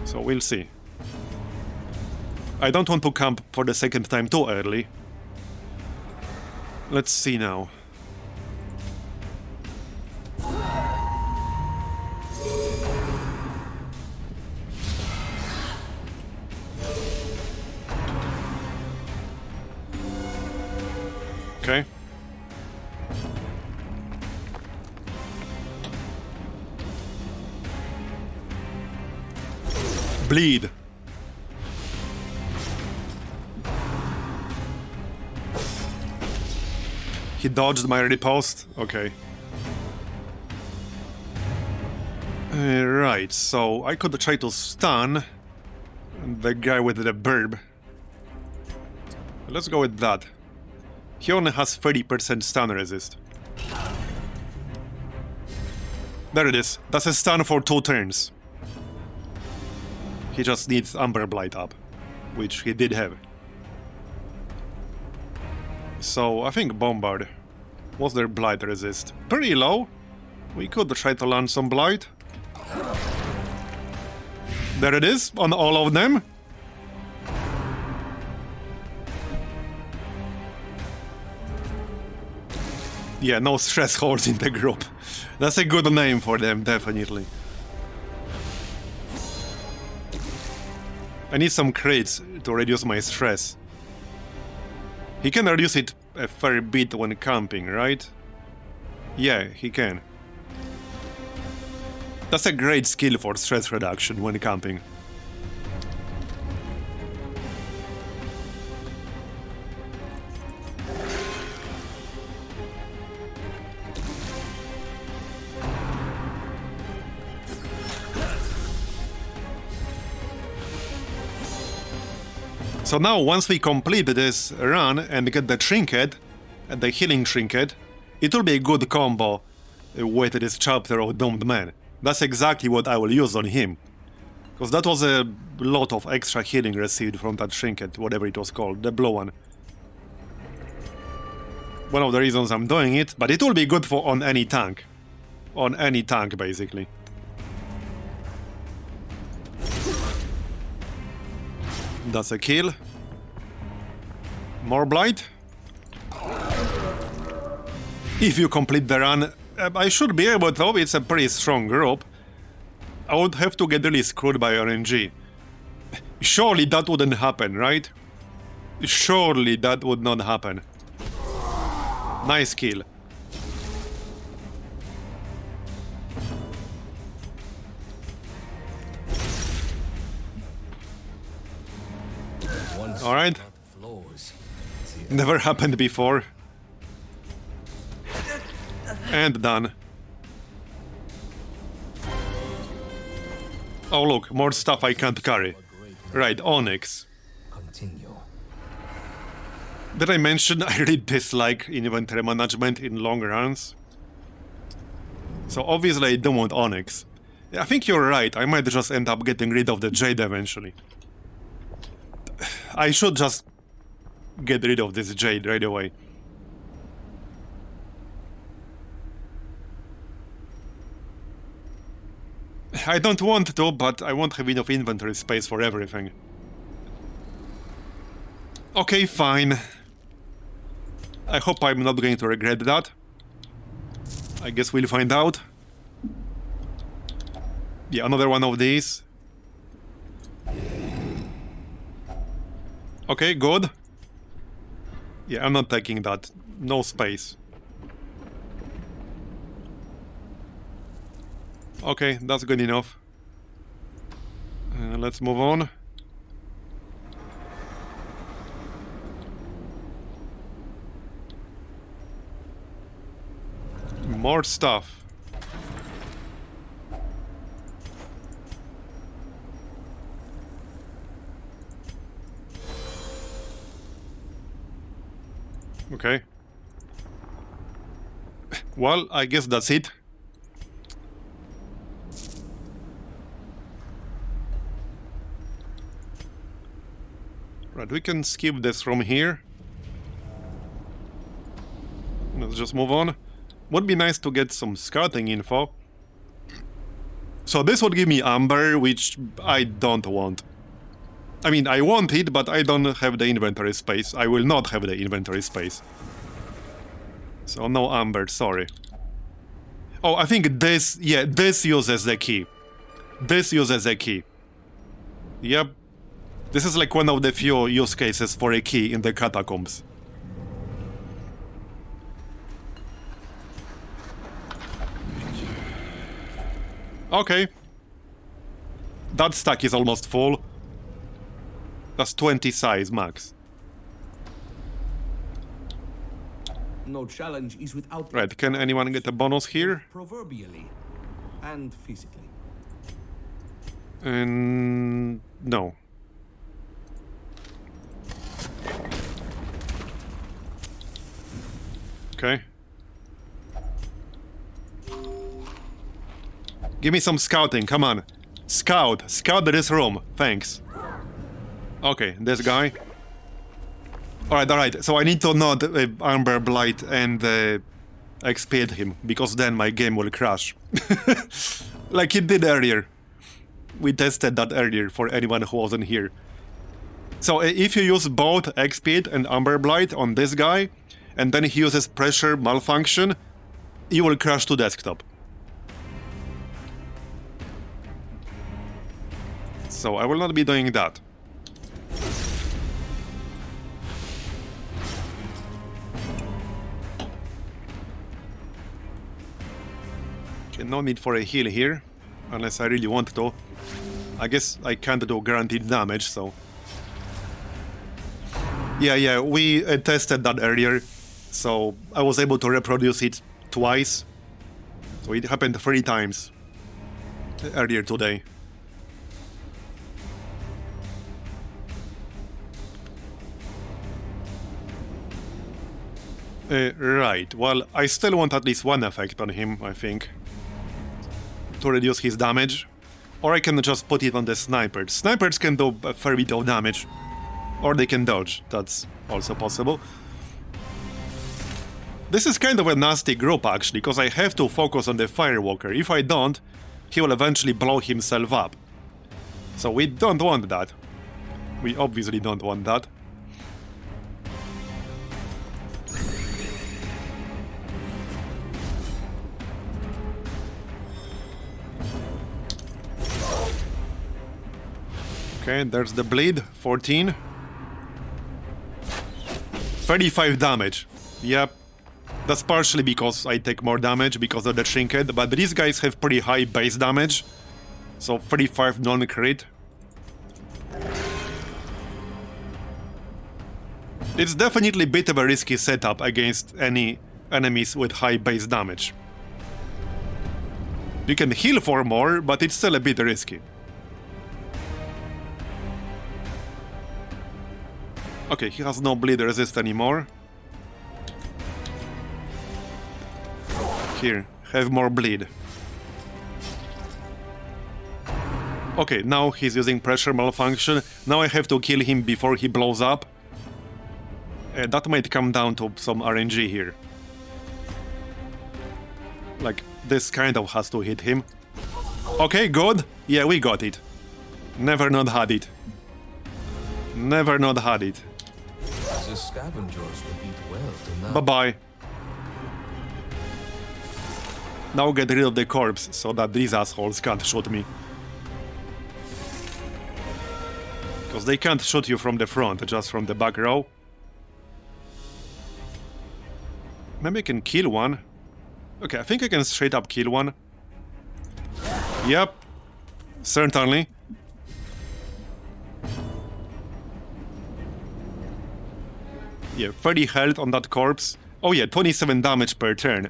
So we'll see. I don't want to camp for the second time too early. Let's see now. Okay. Bleed. He dodged my riposte? Okay. Right, so I could try to stun the guy with the burb. Let's go with that. He only has 30% stun resist. There it is. That's a stun for 2 turns. He just needs Amber Blight up, which he did have. So I think Bombard. What's their Blight resist? Pretty low. We could try to land some Blight. There it is, on all of them. Yeah, no stress hordes in the group. That's a good name for them, definitely. I need some crates to reduce my stress. He can reduce it a fair bit when camping, right? Yeah, he can. That's a great skill for stress reduction when camping. So now, once we complete this run and get the Trinket, the healing Trinket, it will be a good combo with this chapter of Doomed Man. That's exactly what I will use on him. Because that was a lot of extra healing received from that Trinket, whatever it was called, the blue one. One of the reasons I'm doing it, but it will be good for on any tank. On any tank, basically. That's a kill. More Blight. If you complete the run, I should be able to. It's a pretty strong group. I would have to get really screwed by RNG. Surely that wouldn't happen, right? Surely that would not happen. Nice kill. Alright. Never happened before. And done. Oh look, more stuff I can't carry. Right, Onyx. Continue. Did I mention I really dislike inventory management in long runs? So obviously I don't want Onyx. Yeah, I think you're right, I might just end up getting rid of the Jade eventually. I should just get rid of this Jade right away. I don't want to, but I won't have enough inventory space for everything. Okay, fine. I hope I'm not going to regret that. I guess we'll find out. Yeah, another one of these. Okay, good. Yeah, I'm not taking that. No space. Okay, that's good enough. Let's move on. More stuff. Okay. Well, I guess that's it. Right, we can skip this from here. Let's just move on. Would be nice to get some scouting info. So this would give me amber, which I don't want. I mean, I want it, but I don't have the inventory space. I will not have the inventory space. So no amber, sorry. Oh, I think this, yeah, this uses the key. This uses a key. Yep. This is like one of the few use cases for a key in the Catacombs. Okay. That stack is almost full. That's 20 size max. No challenge is without. Right, can anyone get a bonus here? Proverbially and physically. No. Okay. Give me some scouting, come on. Scout this room, thanks. Okay, this guy. Alright, so I need to not Amber Blight and expiate him, because then my game will crash. Like it did earlier. We tested that earlier for anyone who wasn't here. So if you use both expiate and Amber Blight on this guy, and then he uses pressure malfunction, you will crash to desktop. So I will not be doing that. Okay, no need for a heal here, unless I really want to. I guess I can't do guaranteed damage, so... Yeah, we tested that earlier, so I was able to reproduce it twice. So it happened 3 times earlier today. Right, well, I still want at least one effect on him, I think. To reduce his damage. Or I can just put it on the snipers. Snipers can do a fair bit of damage. Or they can dodge, that's also possible. This is kind of a nasty group actually, because I have to focus on the Firewalker. If I don't, he will eventually blow himself up. So we don't want that. We obviously don't want that. Okay, there's the bleed, 14. 35 damage. Yep. That's partially because I take more damage because of the Trinket, but these guys have pretty high base damage. So 35 non-crit. It's definitely a bit of a risky setup against any enemies with high base damage. You can heal for more, but it's still a bit risky. Okay, he has no bleed resist anymore. Here, have more bleed. Okay, now he's using pressure malfunction. Now I have to kill him before he blows up. That might come down to some RNG here. Like, this kind of has to hit him. Okay, good. Yeah, we got it. Never not had it. Never not had it. The scavengers will eat well tonight. Bye-bye. Now get rid of the corpse, so that these assholes can't shoot me. Because they can't shoot you from the front, just from the back row. Maybe I can kill one. Okay, I think I can straight up kill one. Yep. Certainly. Yeah, 30 health on that corpse. Oh yeah, 27 damage per turn.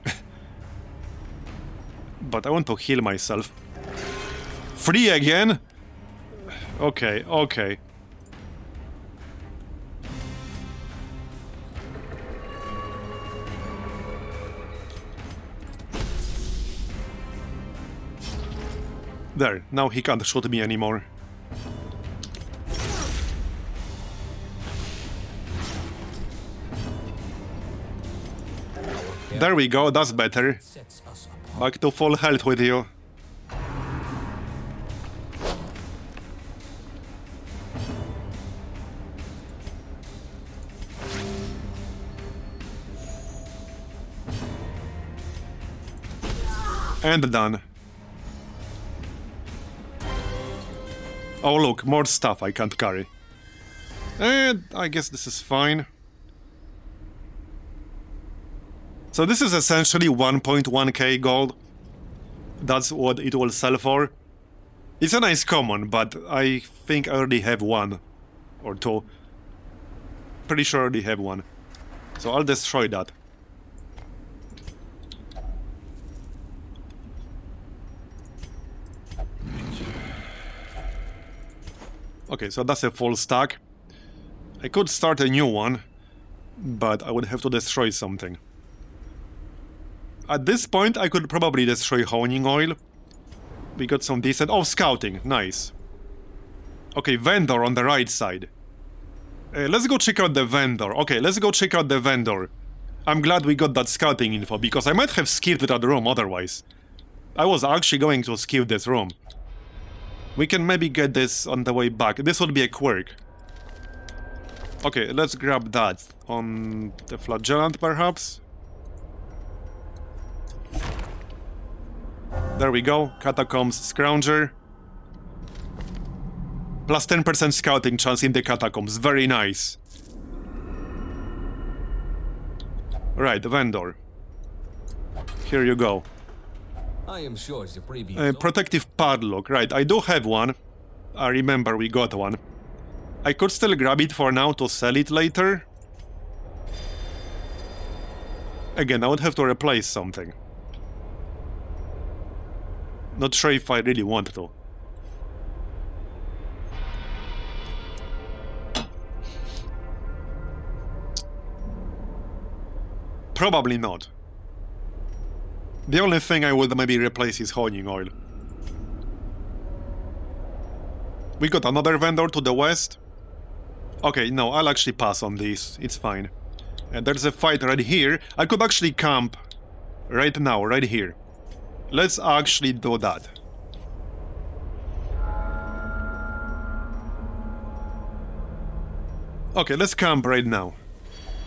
But I want to heal myself. 3 again? Okay, okay. There, now he can't shoot me anymore. There we go, that's better. Sets us apart. Back to full health with you. And done. Oh look, more stuff I can't carry. And I guess this is fine. So this is essentially 1.1k gold. That's what it will sell for. It's a nice common, but I think I already have one or two. Pretty sure I already have one. So I'll destroy that. Okay, so that's a full stack. I could start a new one, but I would have to destroy something. At this point, I could probably destroy honing oil. We got some decent... Oh, scouting. Nice. Okay, vendor on the right side. Let's go check out the vendor. Okay, let's go check out the vendor. I'm glad we got that scouting info, because I might have skipped that room otherwise. I was actually going to skip this room. We can maybe get this on the way back. This would be a quirk. Okay, let's grab that. On the flagellant, perhaps? There we go. Catacombs Scrounger. Plus 10% scouting chance in the catacombs. Very nice. Right, vendor. Here you go. I am sure the previous... Protective padlock. Right, I do have one. I remember we got one. I could still grab it for now to sell it later. Again, I would have to replace something. Not sure if I really want to. Probably not. The only thing I would maybe replace is honing oil. We got another vendor to the west. Okay, no, I'll actually pass on this. It's fine. And there's a fight right here. I could actually camp right now, right here. Let's actually do that. Okay, let's camp right now.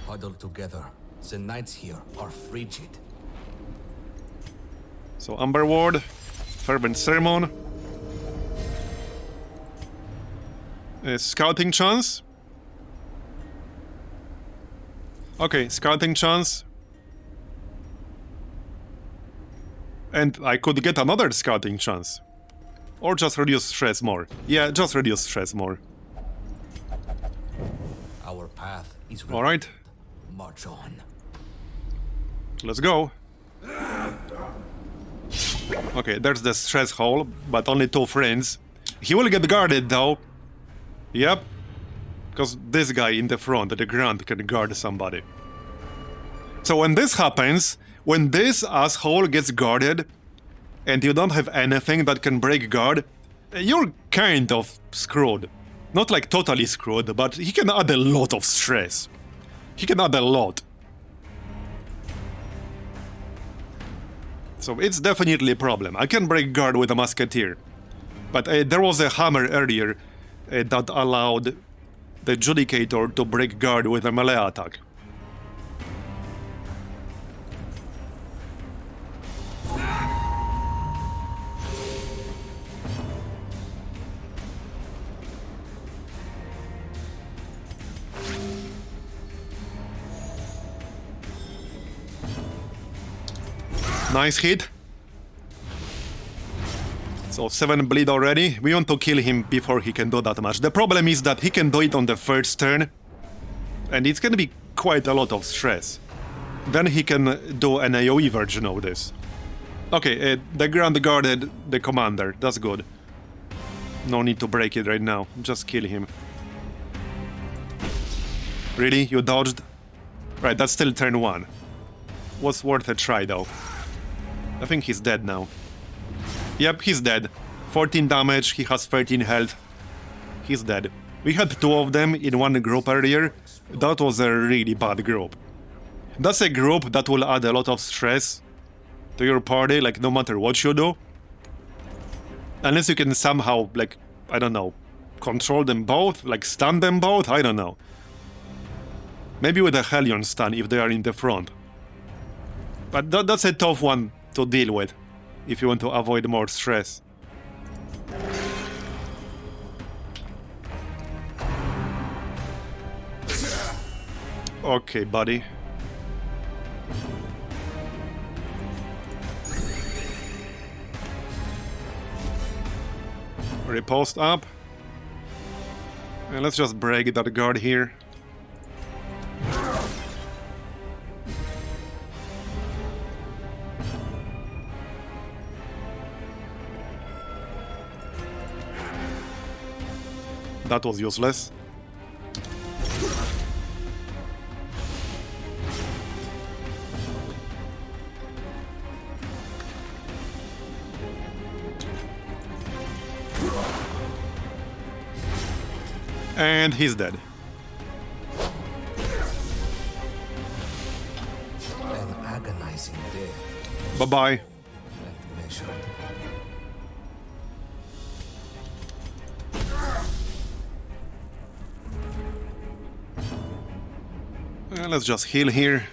Huddle together. The nights here are frigid. So, Amber Ward, Fervent Sermon. Scouting chance. Okay, scouting chance. And I could get another scouting chance. Or just reduce stress more. Yeah, just reduce stress more. Our path is Alright, march on. let's go. Okay, there's the stress hole, but only 2 friends. He will get guarded though. Yep. Because this guy in the front, the grunt, can guard somebody. So when this happens, when this asshole gets guarded, and you don't have anything that can break guard, you're kind of screwed. Not like totally screwed, but he can add a lot of stress. He can add a lot. So it's definitely a problem. I can break guard with a musketeer. But there was a hammer earlier that allowed the Judicator to break guard with a melee attack. Nice hit. So 7 bleed already. We want to kill him before he can do that much. The problem is that he can do it on the first turn. And it's gonna be quite a lot of stress. Then he can do an AoE version of this. Okay, the Grand guarded the commander. That's good. No need to break it right now. Just kill him. Really? You dodged? Right, that's still turn 1. Was worth a try though. I think he's dead now. Yep, he's dead. 14 damage, he has 13 health. He's dead. We had 2 of them in one group earlier. That was a really bad group. That's a group that will add a lot of stress to your party, like no matter what you do. Unless you can somehow, like, I don't know, control them both, like stun them both, I don't know. Maybe with a Hellion stun if they are in the front. But that's a tough one to deal with if you want to avoid more stress. Okay, buddy. Riposte up. And let's just break that guard here. That was useless. And he's dead. An agonizing death. Bye-bye. And measured. Let's just heal here.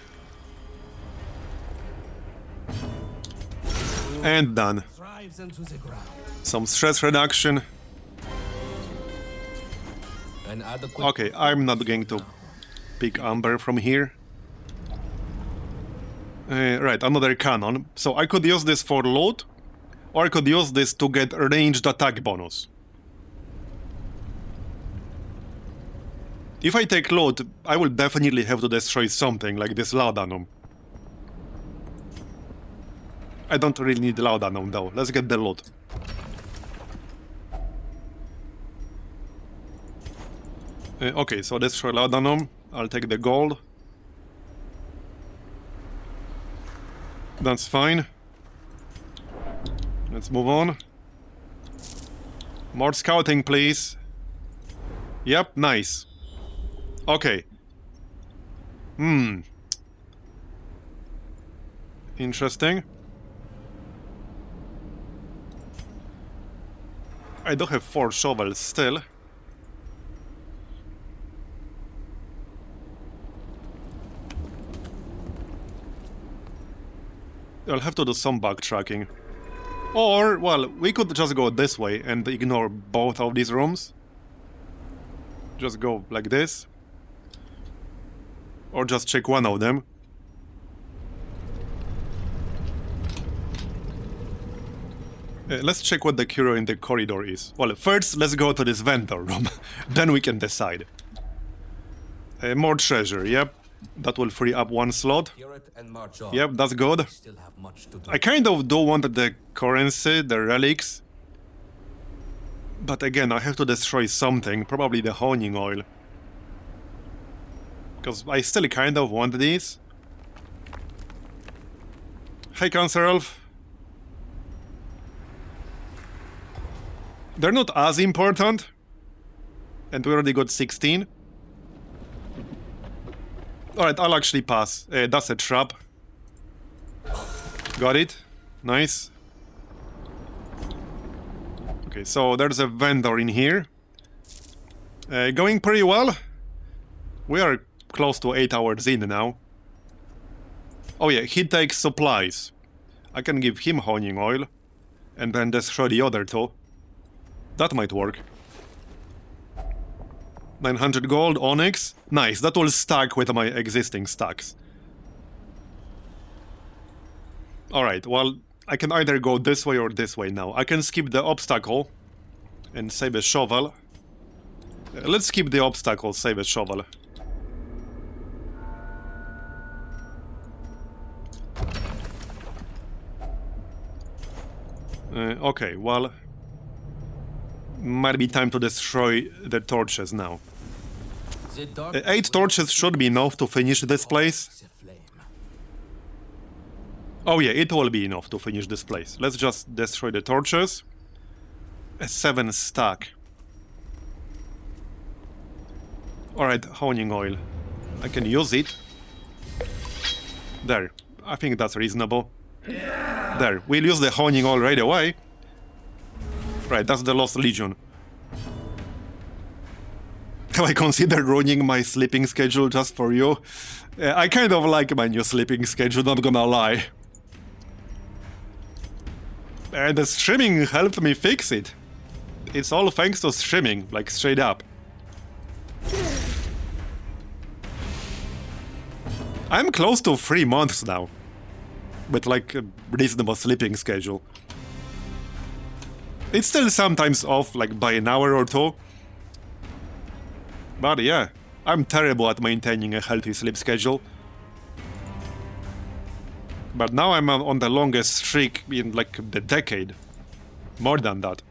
And done. Thrives into the ground. Some stress reduction. An adequate. Okay, I'm not going to pick Amber from here. Right, another cannon. So I could use this for loot, or I could use this to get ranged attack bonus. If I take loot, I will definitely have to destroy something like this laudanum. I don't really need laudanum though. Let's get the loot. Okay, so destroy laudanum. I'll take the gold. That's fine. Let's move on. More scouting, please. Yep, nice. Okay. Interesting. I do have 4 shovels still. I'll have to do some backtracking. Or, well, we could just go this way and ignore both of these rooms. Just go like this. Or just check one of them. Let's check what the curio in the corridor is. Well, first let's go to this vendor room. Then we can decide. More treasure, yep. That will free up 1 slot. And march on. Yep, that's good. Still have much to do. I kind of do want the currency, the relics. But again, I have to destroy something, probably the honing oil. Because I still kind of want these. Hey, Cancer Elf. They're not as important. And we already got 16. Alright, I'll actually pass. That's a trap. Got it. Nice. Okay, so there's a vendor in here. Going pretty well. We are close to 8 hours in now. Oh yeah, he takes supplies. I can give him honing oil. And then destroy the other 2. That might work. 900 gold, onyx. Nice, that will stack with my existing stacks. Alright, well, I can either go this way or this way now. I can skip the obstacle and save a shovel. Let's skip the obstacle, save a shovel. Okay, well... might be time to destroy the torches now. 8 torches should be enough to finish this place. Oh yeah, it will be enough to finish this place. Let's just destroy the torches. A 7 stack. Alright, honing oil. I can use it. There. I think that's reasonable. There. We'll use the honing all right away. Right, that's the Lost Legion. Have I considered running my sleeping schedule just for you? I kind of like my new sleeping schedule, not gonna lie. And the streaming helped me fix it. It's all thanks to streaming, like straight up. I'm close to 3 months now. With like a reasonable sleeping schedule. It's still sometimes off, like by an hour or two. But yeah, I'm terrible at maintaining a healthy sleep schedule. But now I'm on the longest streak in like the decade. More than that.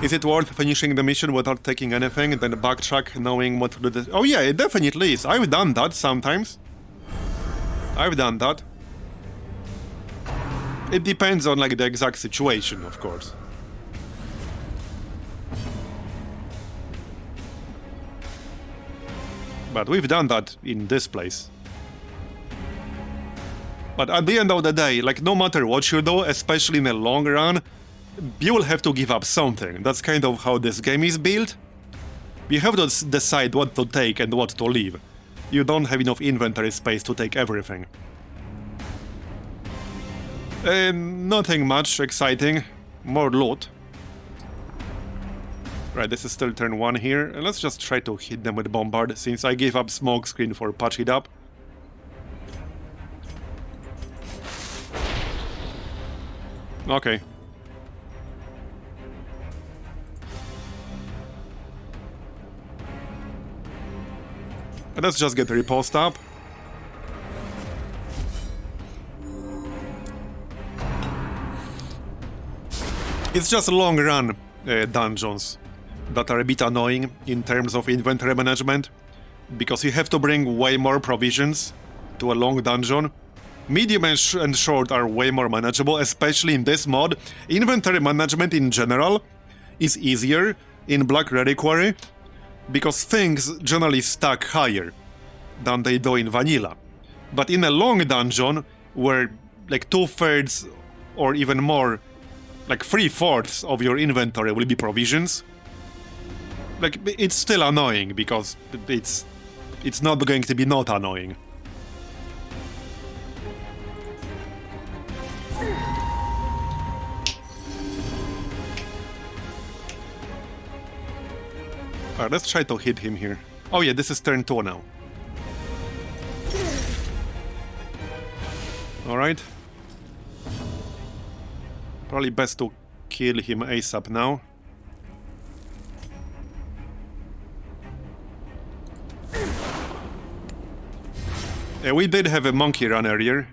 Is it worth finishing the mission without taking anything and then backtrack knowing what to do? Oh yeah, it definitely is. I've done that sometimes. I've done that. It depends on like the exact situation, of course. But we've done that in this place. But at the end of the day, like no matter what you do, especially in the long run, you will have to give up something. That's kind of how this game is built. You have to decide what to take and what to leave. You don't have enough inventory space to take everything. Nothing much exciting. More loot. Right, this is still turn 1 here. Let's just try to hit them with Bombard, since I gave up Smokescreen for Patch It Up. Okay. Let's just get Riposte up. It's just long run dungeons that are a bit annoying in terms of inventory management, because you have to bring way more provisions to a long dungeon. Medium and short are way more manageable, especially in this mod. Inventory management in general is easier in Black Reliquary, because things generally stack higher than they do in vanilla. But in a long dungeon, where like 2/3 or even more, like 3/4 of your inventory will be provisions, like it's still annoying, because it's not going to be not annoying. Alright, let's try to hit him here. Oh yeah, this is turn 2 now. Alright. Probably best to kill him ASAP now. Yeah, we did have a monkey run earlier.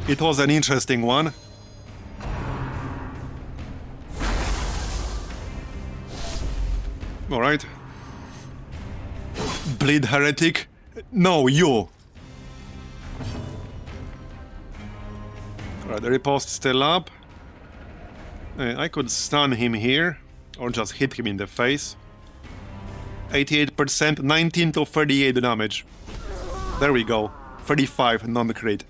It was an interesting one. Alright. Bleed Heretic. No, you! Alright, the riposte still up. I could stun him here, or just hit him in the face. 88%, 19 to 38 damage. There we go. 35 non-crit.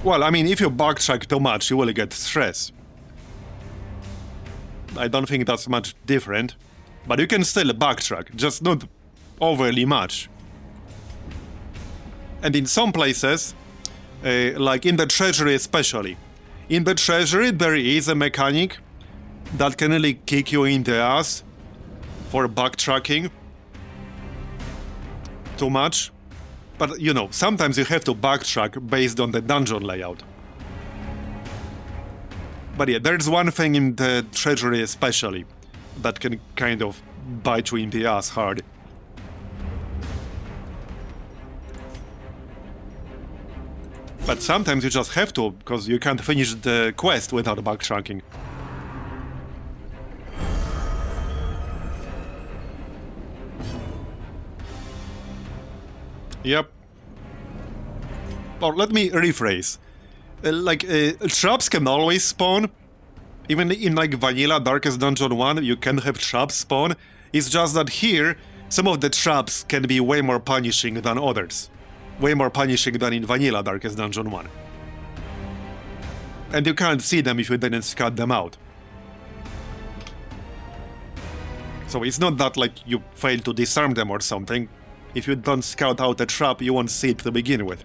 Well, I mean, if you backtrack too much, you will get stress. I don't think that's much different. But you can still backtrack, just not overly much. And in some places, like in the Treasury especially, in the Treasury there is a mechanic that can really kick you in the ass for backtracking too much. But, you know, sometimes you have to backtrack based on the dungeon layout. But yeah, there's one thing in the Treasury especially that can kind of bite you in the ass hard. But sometimes you just have to, because you can't finish the quest without backtracking. Yep. Or let me rephrase. Traps can always spawn. Even in like vanilla Darkest Dungeon 1, you can have traps spawn. It's just that here, some of the traps can be way more punishing than others. Way more punishing than in vanilla Darkest Dungeon 1. And you can't see them if you didn't scout them out. So it's not that like you fail to disarm them or something. If you don't scout out a trap, you won't see it to begin with.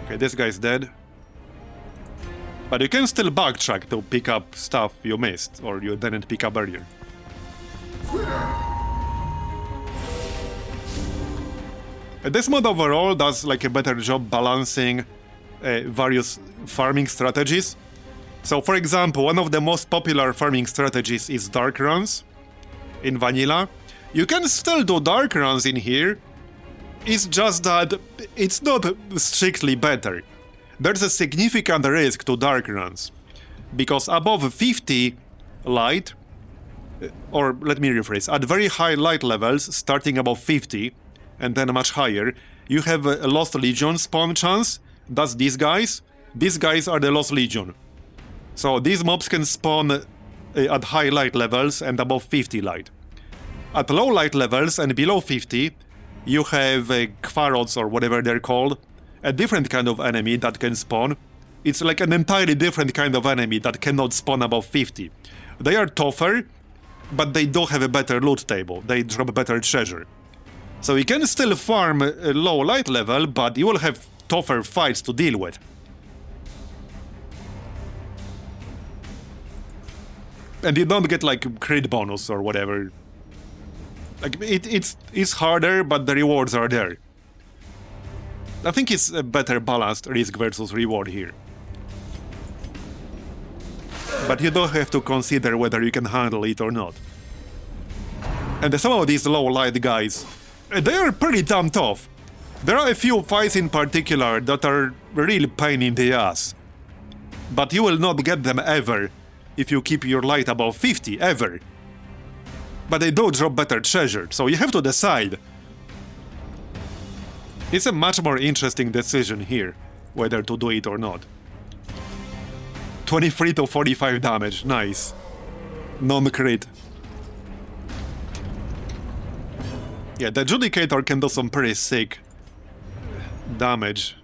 Okay, this guy's dead. But you can still backtrack to pick up stuff you missed, or you didn't pick up earlier. This mod overall does like a better job balancing various farming strategies. So for example, one of the most popular farming strategies is dark runs in vanilla. You can still do dark runs in here. It's just that it's not strictly better. There's a significant risk to dark runs, because above 50 light, or let me rephrase, at very high light levels, starting above 50, and then much higher, you have a Lost Legion spawn chance. That's these guys. These guys are the Lost Legion. So these mobs can spawn at high light levels and above 50 light. At low light levels and below 50, you have Caverns or whatever they're called, a different kind of enemy that can spawn. It's like an entirely different kind of enemy that cannot spawn above 50. They are tougher, but they do have a better loot table. They drop better treasure. So you can still farm a low light level, but you will have tougher fights to deal with. And you don't get like crit bonus or whatever. Like it's harder, but the rewards are there. I think it's a better balanced risk versus reward here. But you don't have to consider whether you can handle it or not. And some of these low light guys, they are pretty damn tough. There are a few fights in particular that are real pain in the ass. But you will not get them ever if you keep your light above 50, ever. But they do drop better treasure, so you have to decide. It's a much more interesting decision here, whether to do it or not. 23 to 45 damage, nice. Non-crit. Yeah, the Judicator can do some pretty sick damage.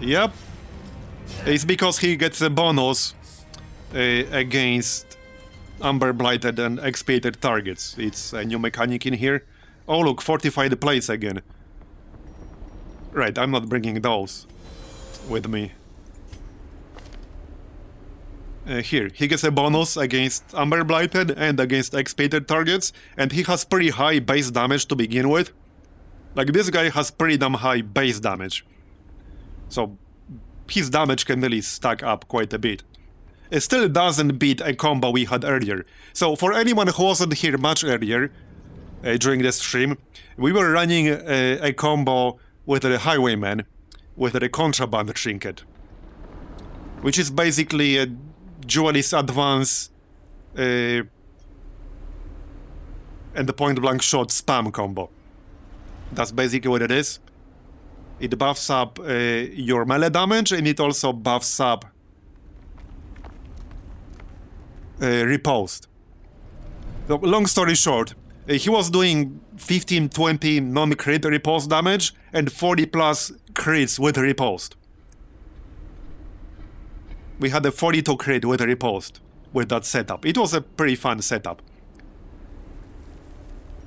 Yep. It's because he gets a bonus against Amber Blighted and Expiated targets. It's a new mechanic in here. Oh look, fortified place again. Right, I'm not bringing those with me. Here, he gets a bonus against Amber Blighted and against Expiated targets, and he has pretty high base damage to begin with. Like, this guy has pretty damn high base damage. So, his damage can really stack up quite a bit. It still doesn't beat a combo we had earlier. So, for anyone who wasn't here much earlier, during the stream, we were running a combo with the Highwayman, with the Contraband Trinket. Which is basically a Duelist Advance and the point-blank shot spam combo. That's basically what it is. It buffs up your melee damage, and it also buffs up riposte. So, long story short, he was doing 15-20 non-crit riposte damage and 40 plus crits with riposte. We had a 42 crit with riposte with that setup. It was a pretty fun setup.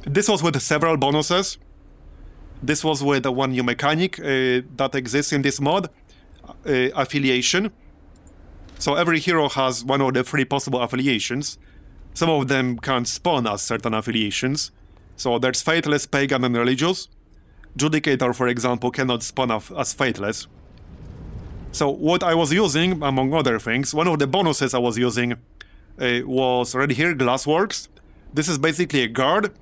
This was with several bonuses. This was with one new mechanic that exists in this mod, affiliation. So every hero has one of the 3 possible affiliations. Some of them can't spawn as certain affiliations. So there's Faithless, Pagan, and Religious. Judicator, for example, cannot spawn as Faithless. So what I was using, among other things, one of the bonuses I was using was right here, Glassworks. This is basically a guard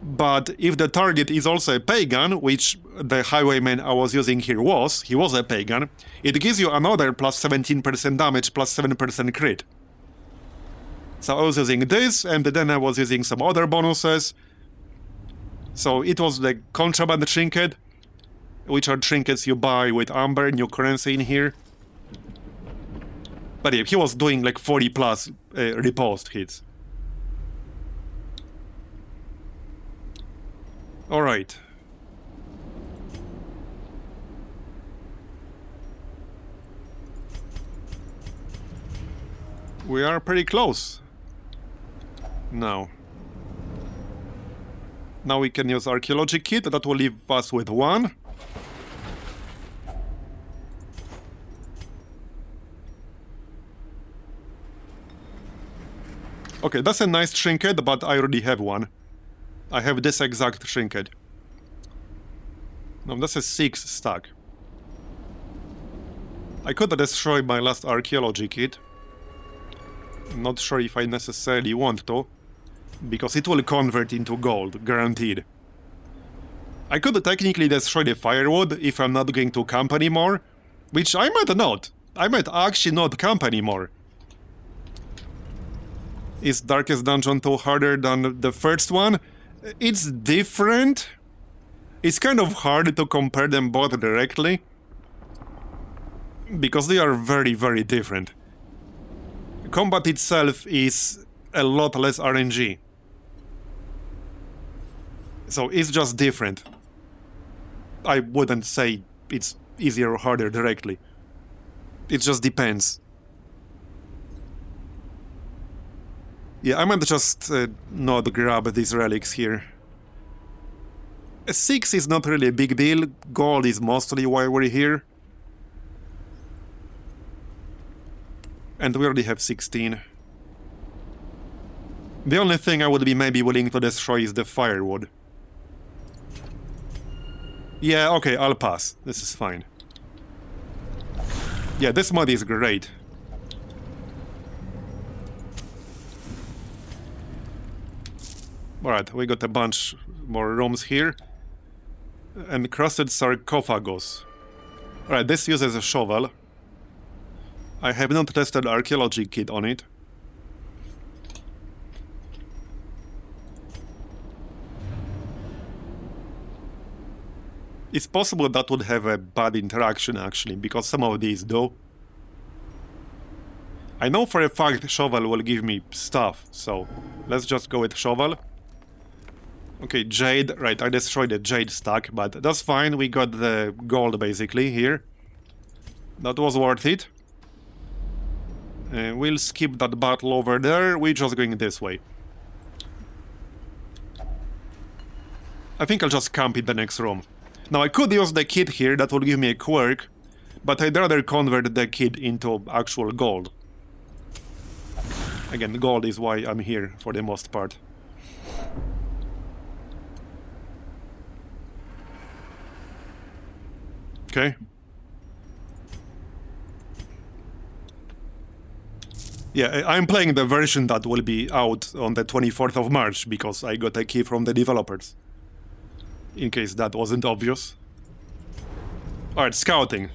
But if the target is also a pagan, which the highwayman I was using here he was a pagan, it gives you another plus 17% damage, plus 7% crit. So I was using this, and then I was using some other bonuses. So it was the contraband trinket, which are trinkets you buy with amber, new currency in here. But yeah, he was doing like 40 plus riposte hits. Alright. We are pretty close. Now we can use archaeology kit, that will leave us with 1. Okay, that's a nice trinket, but I already have one. I have this exact trinket. No, that's a 6 stack. I could destroy my last archaeology kit. Not sure if I necessarily want to, because it will convert into gold, guaranteed. I could technically destroy the firewood if I'm not going to camp anymore, which I might not. I might actually not camp anymore. Is Darkest Dungeon 2 harder than the first one? It's different. It's kind of hard to compare them both directly, because they are very, very different. Combat itself is a lot less RNG. So it's just different. I wouldn't say it's easier or harder directly. It just depends. Yeah, I might just not grab these relics here. A 6 is not really a big deal. Gold is mostly why we're here. And we already have 16. The only thing I would be maybe willing to destroy is the firewood. Yeah, okay, I'll pass. This is fine. Yeah, this mod is great. Alright, we got a bunch more rooms here. Encrusted sarcophagus. Alright, this uses a shovel. I have not tested archaeology kit on it. It's possible that would have a bad interaction actually, because some of these do. I know for a fact shovel will give me stuff, so let's just go with shovel. Okay, jade, right, I destroyed the jade stack, but that's fine, we got the gold basically here. That was worth it. We'll skip that battle over there, we're just going this way. I think I'll just camp in the next room. Now I could use the kit here, that will give me a quirk, but I'd rather convert the kit into actual gold. Again, gold is why I'm here for the most part. Okay. Yeah, I'm playing the version that will be out on the 24th of March, because I got a key from the developers. In case that wasn't obvious. Alright, scouting.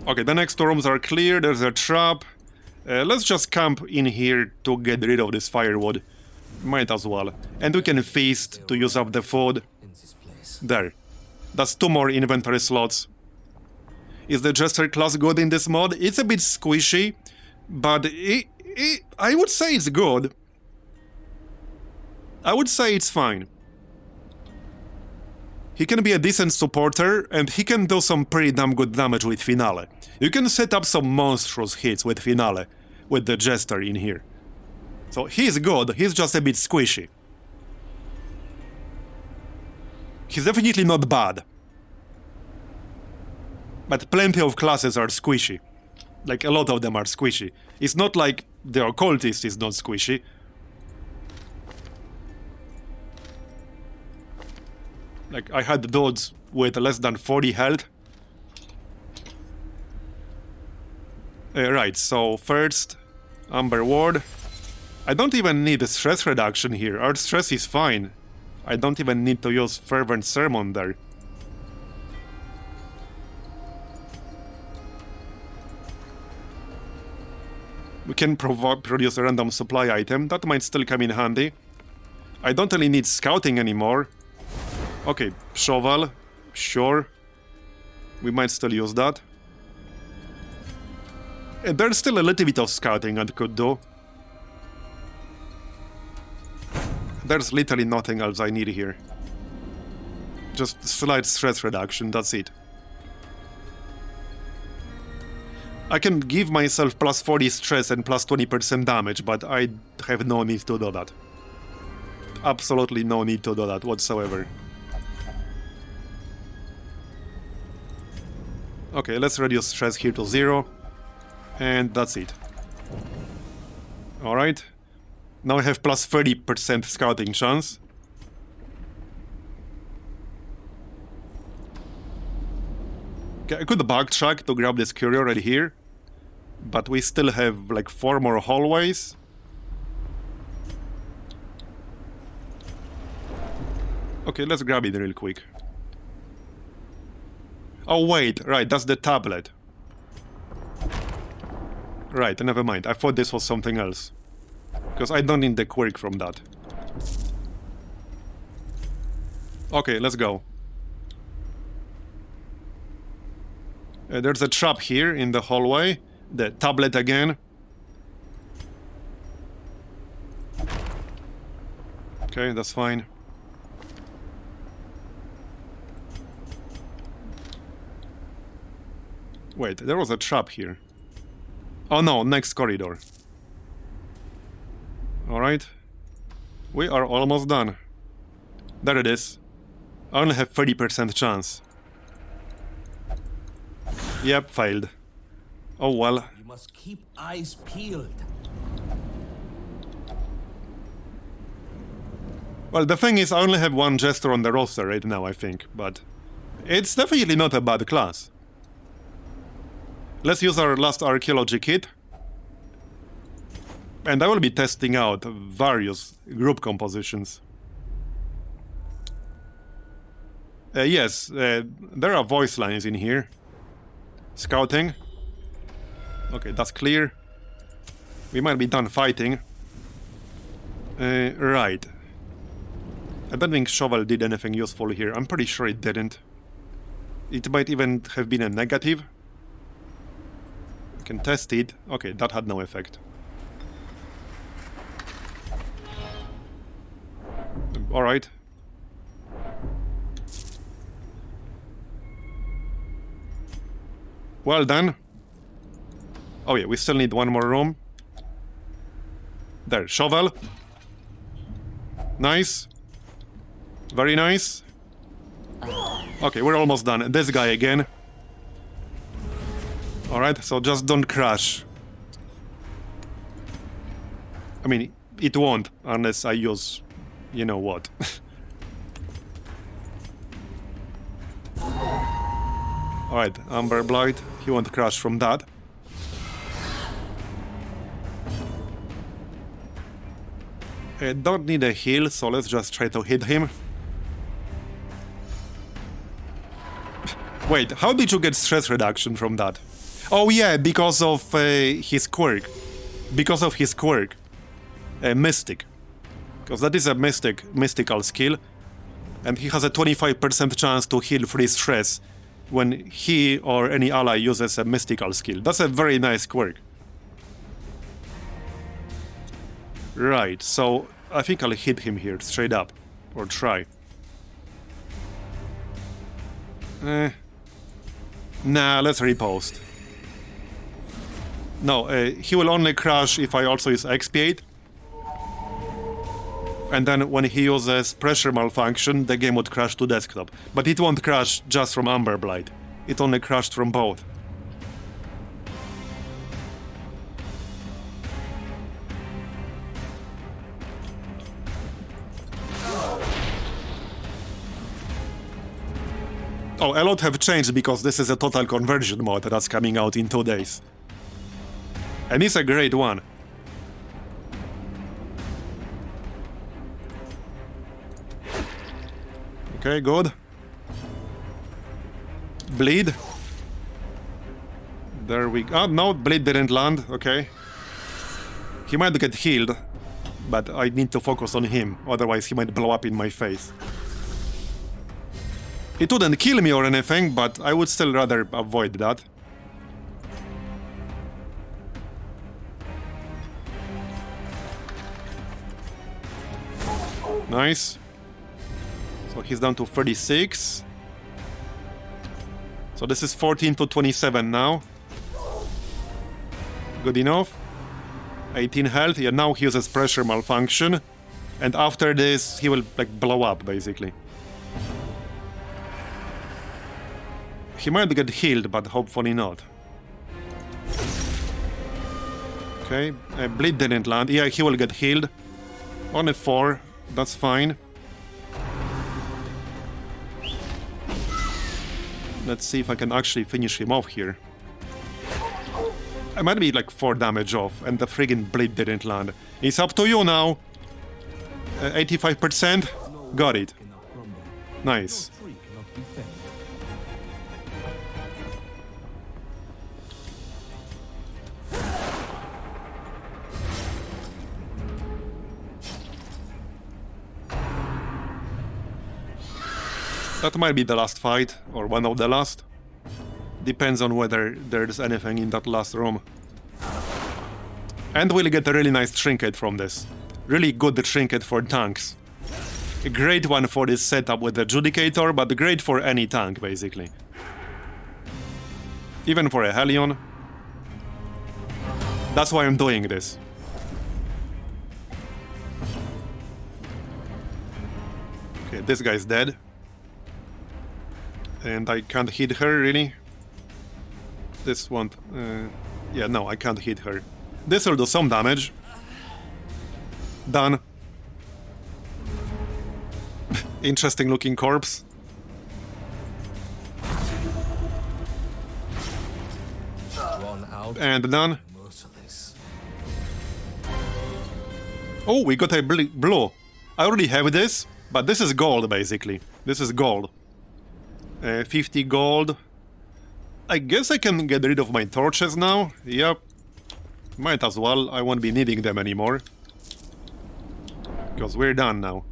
Okay, the next two rooms are clear, there's a trap. Let's just camp in here to get rid of this firewood. Might as well. And we can feast to use up the food. There. That's 2 more inventory slots. Is the Jester class good in this mod? It's a bit squishy, but I would say it's good. I would say it's fine. He can be a decent supporter, and he can do some pretty damn good damage with Finale. You can set up some monstrous hits with Finale, with the Jester in here. So he's good, he's just a bit squishy. He's definitely not bad. But plenty of classes are squishy. Like, a lot of them are squishy. It's not like the Occultist is not squishy. Like, I had dudes with less than 40 health. Right, so first, Amber Ward. I don't even need a stress reduction here. Our stress is fine. I don't even need to use Fervent Sermon there. We can produce a random supply item. That might still come in handy. I don't really need scouting anymore. Okay, shovel. Sure. We might still use that. There's still a little bit of scouting I could do. There's literally nothing else I need here. Just slight stress reduction, that's it. I can give myself plus 40 stress and plus 20% damage, but I have no need to do that. Absolutely no need to do that whatsoever. Okay, let's reduce stress here to 0. And that's it. Alright. Now I have plus 30% scouting chance. Okay, I could backtrack to grab this curio right here. But we still have like 4 more hallways. Okay, let's grab it real quick. Oh wait, right, that's the tablet. Right, never mind. I thought this was something else. Because I don't need the quirk from that. Okay, let's go. There's a trap here in the hallway. The tablet again. Okay, that's fine. Wait, there was a trap here. Oh no, next corridor. Alright. We are almost done. There it is. I only have 30% chance. Yep, failed. Oh well. You must keep eyes peeled. Well, the thing is, I only have one Jester on the roster right now, I think, but it's definitely not a bad class. Let's use our last archaeology kit. And I will be testing out various group compositions. Yes, there are voice lines in here. Scouting. Okay, that's clear. We might be done fighting. Right. I don't think Shovel did anything useful here. I'm pretty sure it didn't. It might even have been a negative. We can test it. Okay, that had no effect. Alright. Well done. Oh yeah, we still need one more room. There, shovel. Nice. Very nice. Okay, we're almost done. This guy again. Alright, so just don't crash. I mean, it won't unless I use... you know what. Alright, Amber Blight. He won't crash from that. I don't need a heal, so let's just try to hit him. Wait, how did you get stress reduction from that? Oh yeah, because of his quirk. Because of his quirk. Mystic. Because that is a mystical skill. And he has a 25% chance to heal free stress when he or any ally uses a mystical skill. That's a very nice quirk. Right, so I think I'll hit him here, straight up. Or try. Nah, let's repost. No, he will only crash if I also use Expiate. And then when he uses Pressure Malfunction, the game would crash to desktop. But it won't crash just from Amber Blight. It only crashed from both. Oh, a lot have changed because this is a total conversion mod that's coming out in 2 days. And it's a great one. Okay, good. Bleed. There we go. Oh, no, bleed didn't land. Okay. He might get healed, but I need to focus on him, otherwise he might blow up in my face. It wouldn't kill me or anything, but I would still rather avoid that. Nice. So he's down to 36. So this is 14 to 27 now. Good enough. 18 health. Yeah, now he uses pressure malfunction. And after this, he will like blow up, basically. He might get healed, but hopefully not. Okay, bleed didn't land. Yeah, he will get healed. On a 4, that's fine. Let's see if I can actually finish him off here. I might be like 4 damage off, and the friggin' bleed didn't land. It's up to you now. 85%. Got it. Nice. That might be the last fight, or one of the last. Depends on whether there's anything in that last room. And we'll get a really nice trinket from this. Really good trinket for tanks. A great one for this setup with the Judicator, but great for any tank, basically. Even for a Hellion. That's why I'm doing this. Okay, this guy's dead. And I can't hit her, really. This one... yeah, no, I can't hit her. This will do some damage. Done. Interesting looking corpse. And done. Oh, we got a blue. I already have this, but this is gold, basically. This is gold. 50 gold. I guess I can get rid of my torches now. Yep. Might as well. I won't be needing them anymore. Because we're done now.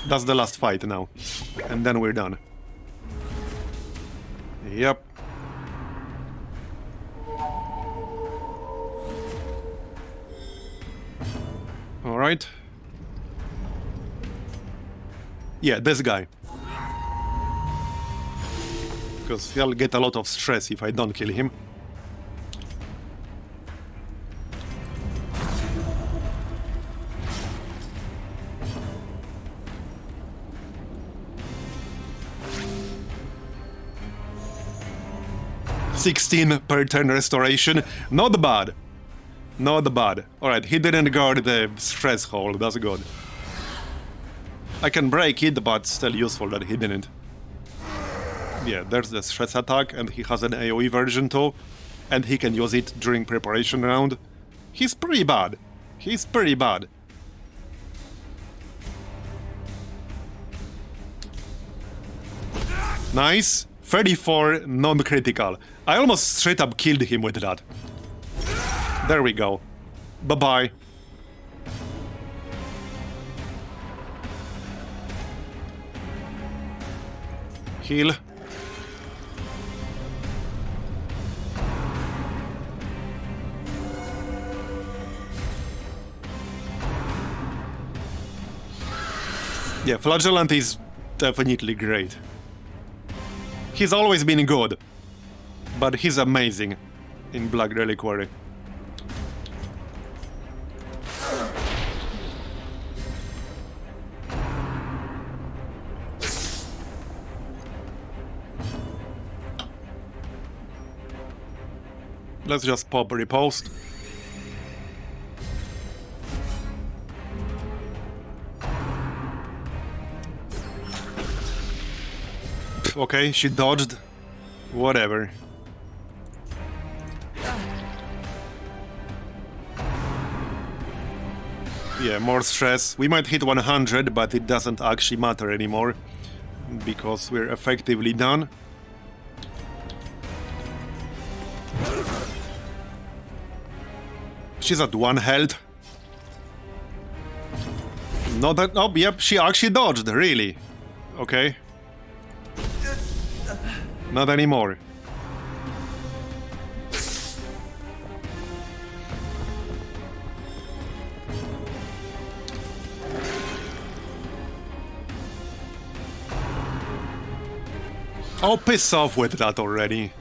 That's the last fight now. And then we're done. Yep. Alright. Yeah, this guy. Because he'll get a lot of stress if I don't kill him. $16 per turn restoration. Not bad. Not bad. Alright, he didn't guard the stress hole. That's good. I can break it, but still useful that he didn't. Yeah, there's the stress attack, and he has an AoE version too. And he can use it during preparation round. He's pretty bad. He's pretty bad. Nice. 34 non-critical. I almost straight up killed him with that. There we go. Bye-bye. Heal. Yeah, Flagellant is definitely great. He's always been good, but he's amazing in Black Reliquary. Let's just pop repost. Okay, she dodged. Whatever. Yeah, more stress. We might hit 100, but it doesn't actually matter anymore. because we're effectively done. She's at 1 health. Not that... Oh, yep, she actually dodged, really. Okay. Not anymore. Oh, piss off with that already.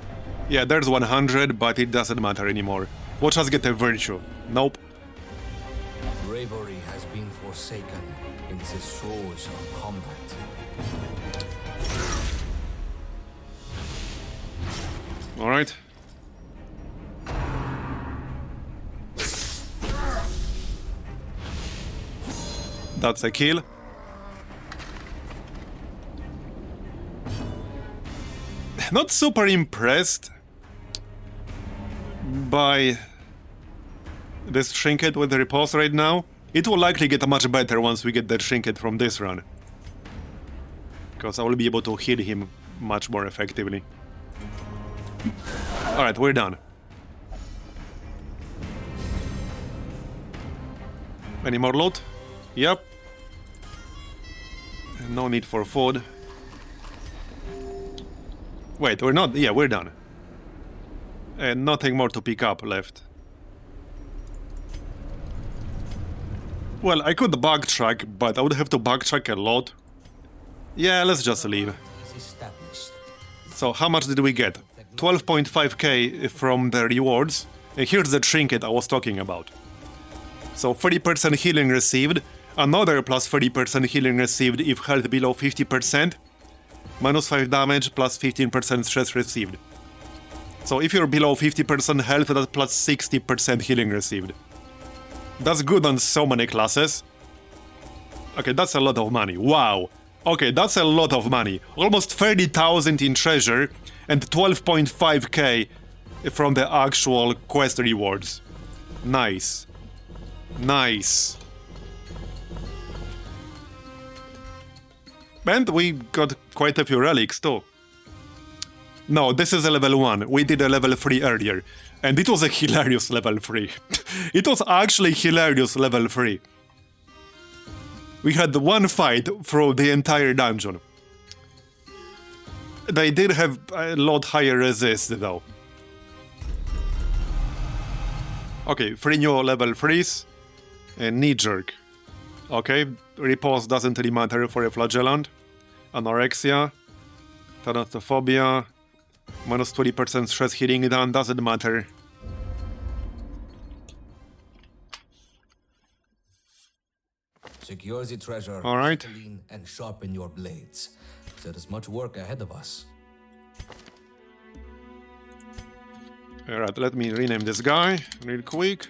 Yeah, there's 100, but it doesn't matter anymore. Watch us get a virtue. Nope. Bravery has been forsaken in the throes of combat. Alright. That's a kill. Not super impressed by this Trinket with the repulse right now. It will likely get much better once we get the Trinket from this run, because I will be able to hit him much more effectively. Alright, we're done. Any more loot? Yep. No need for food. Wait, we're not... Yeah, we're done. And nothing more to pick up left. Well, I could backtrack, but I would have to backtrack a lot. Yeah, let's just leave. So, how much did we get? 12.5k from the rewards. And here's the Trinket I was talking about. So, 30% healing received. Another plus 30% healing received if health below 50%. Minus 5 damage, plus 15% stress received. So if you're below 50% health, that's plus 60% healing received. That's good on so many classes. Okay, that's a lot of money. Wow. Okay, that's a lot of money. Almost 30,000 in treasure and 12.5k from the actual quest rewards. Nice. Nice. And we got quite a few relics too. No, this is a level 1. We did a level 3 earlier. And it was a hilarious level 3. It was actually hilarious level 3. We had one fight through the entire dungeon. They did have a lot higher resist though. Okay, 3 new level 3s. And knee jerk. Okay, repulse doesn't really matter for a flagellant. Anorexia. Thanatophobia. Minus 20% stress healing done, doesn't matter. Secure the treasure. Alright. And sharpen your blades. There is much work ahead of us. Alright, let me rename this guy real quick.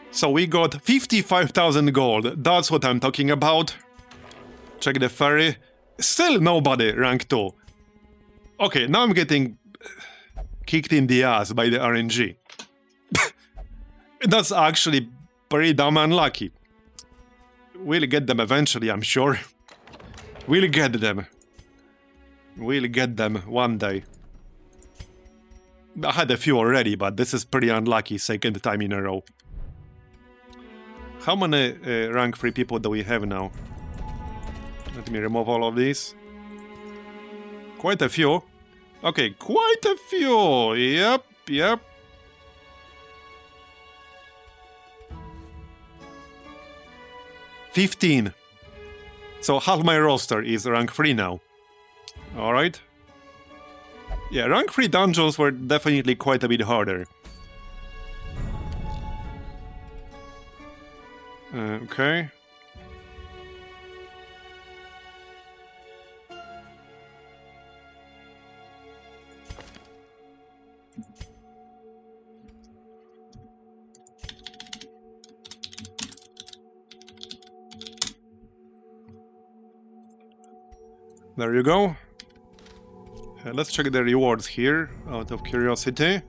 So we got 55,000 gold. That's what I'm talking about. Check the ferry. Still nobody rank 2. Okay, now I'm getting kicked in the ass by the RNG. That's actually pretty damn unlucky. We'll get them eventually, I'm sure. We'll get them. We'll get them one day. I had a few already, but this is pretty unlucky, second time in a row. How many rank 3 people do we have now? Let me remove all of these. Quite a few. Okay, quite a few. Yep, yep. $15. So half my roster is rank 3 now. Alright. Yeah, rank 3 dungeons were definitely quite a bit harder. Okay. There you go. Let's check the rewards here, out of curiosity.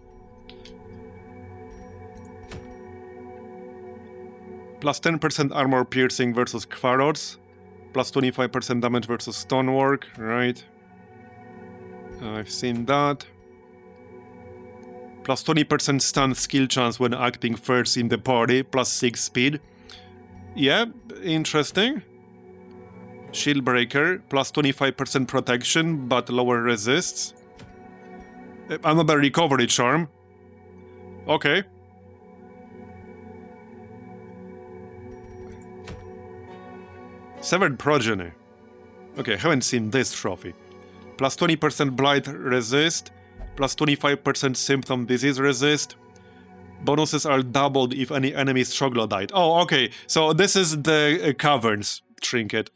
Plus 10% armor piercing versus Quarrods. Plus 25% damage versus Stonework, right? I've seen that. Plus 20% stun skill chance when acting first in the party, plus 6 speed. Yeah, interesting. Shield Breaker, plus 25% protection, but lower resists. Another recovery charm. Okay. Severed Progeny. Okay, haven't seen this trophy. Plus 20% Blight resist, plus 25% Symptom Disease resist. Bonuses are doubled if any enemy's troglodyte. Oh, okay, so this is the Caverns trinket.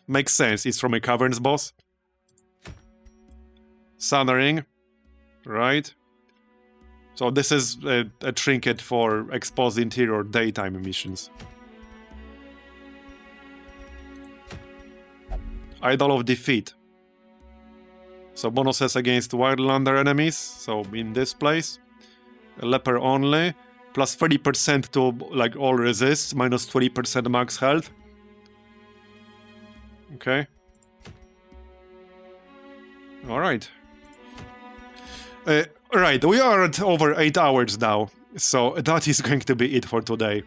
Makes sense, it's from a Caverns boss. Sunnering, right? So this is a trinket for exposed interior daytime missions. Idol of Defeat. So bonuses against Wildlander enemies, so in this place. Leper only. Plus 30% to like all resists, minus 20% max health. Okay. Alright. Right, we are at over 8 hours now, so that is going to be it for today.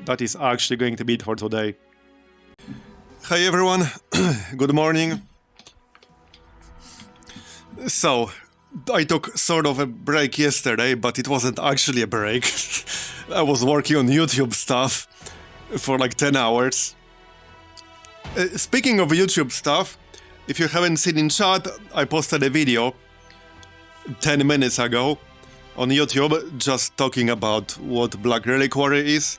That is actually going to be it for today. Hey everyone, good morning. So, I took sort of a break yesterday, but it wasn't actually a break. I was working on YouTube stuff for like 10 hours. Speaking of YouTube stuff, if you haven't seen in chat, I posted a video 10 minutes ago on YouTube just talking about what Black Reliquary is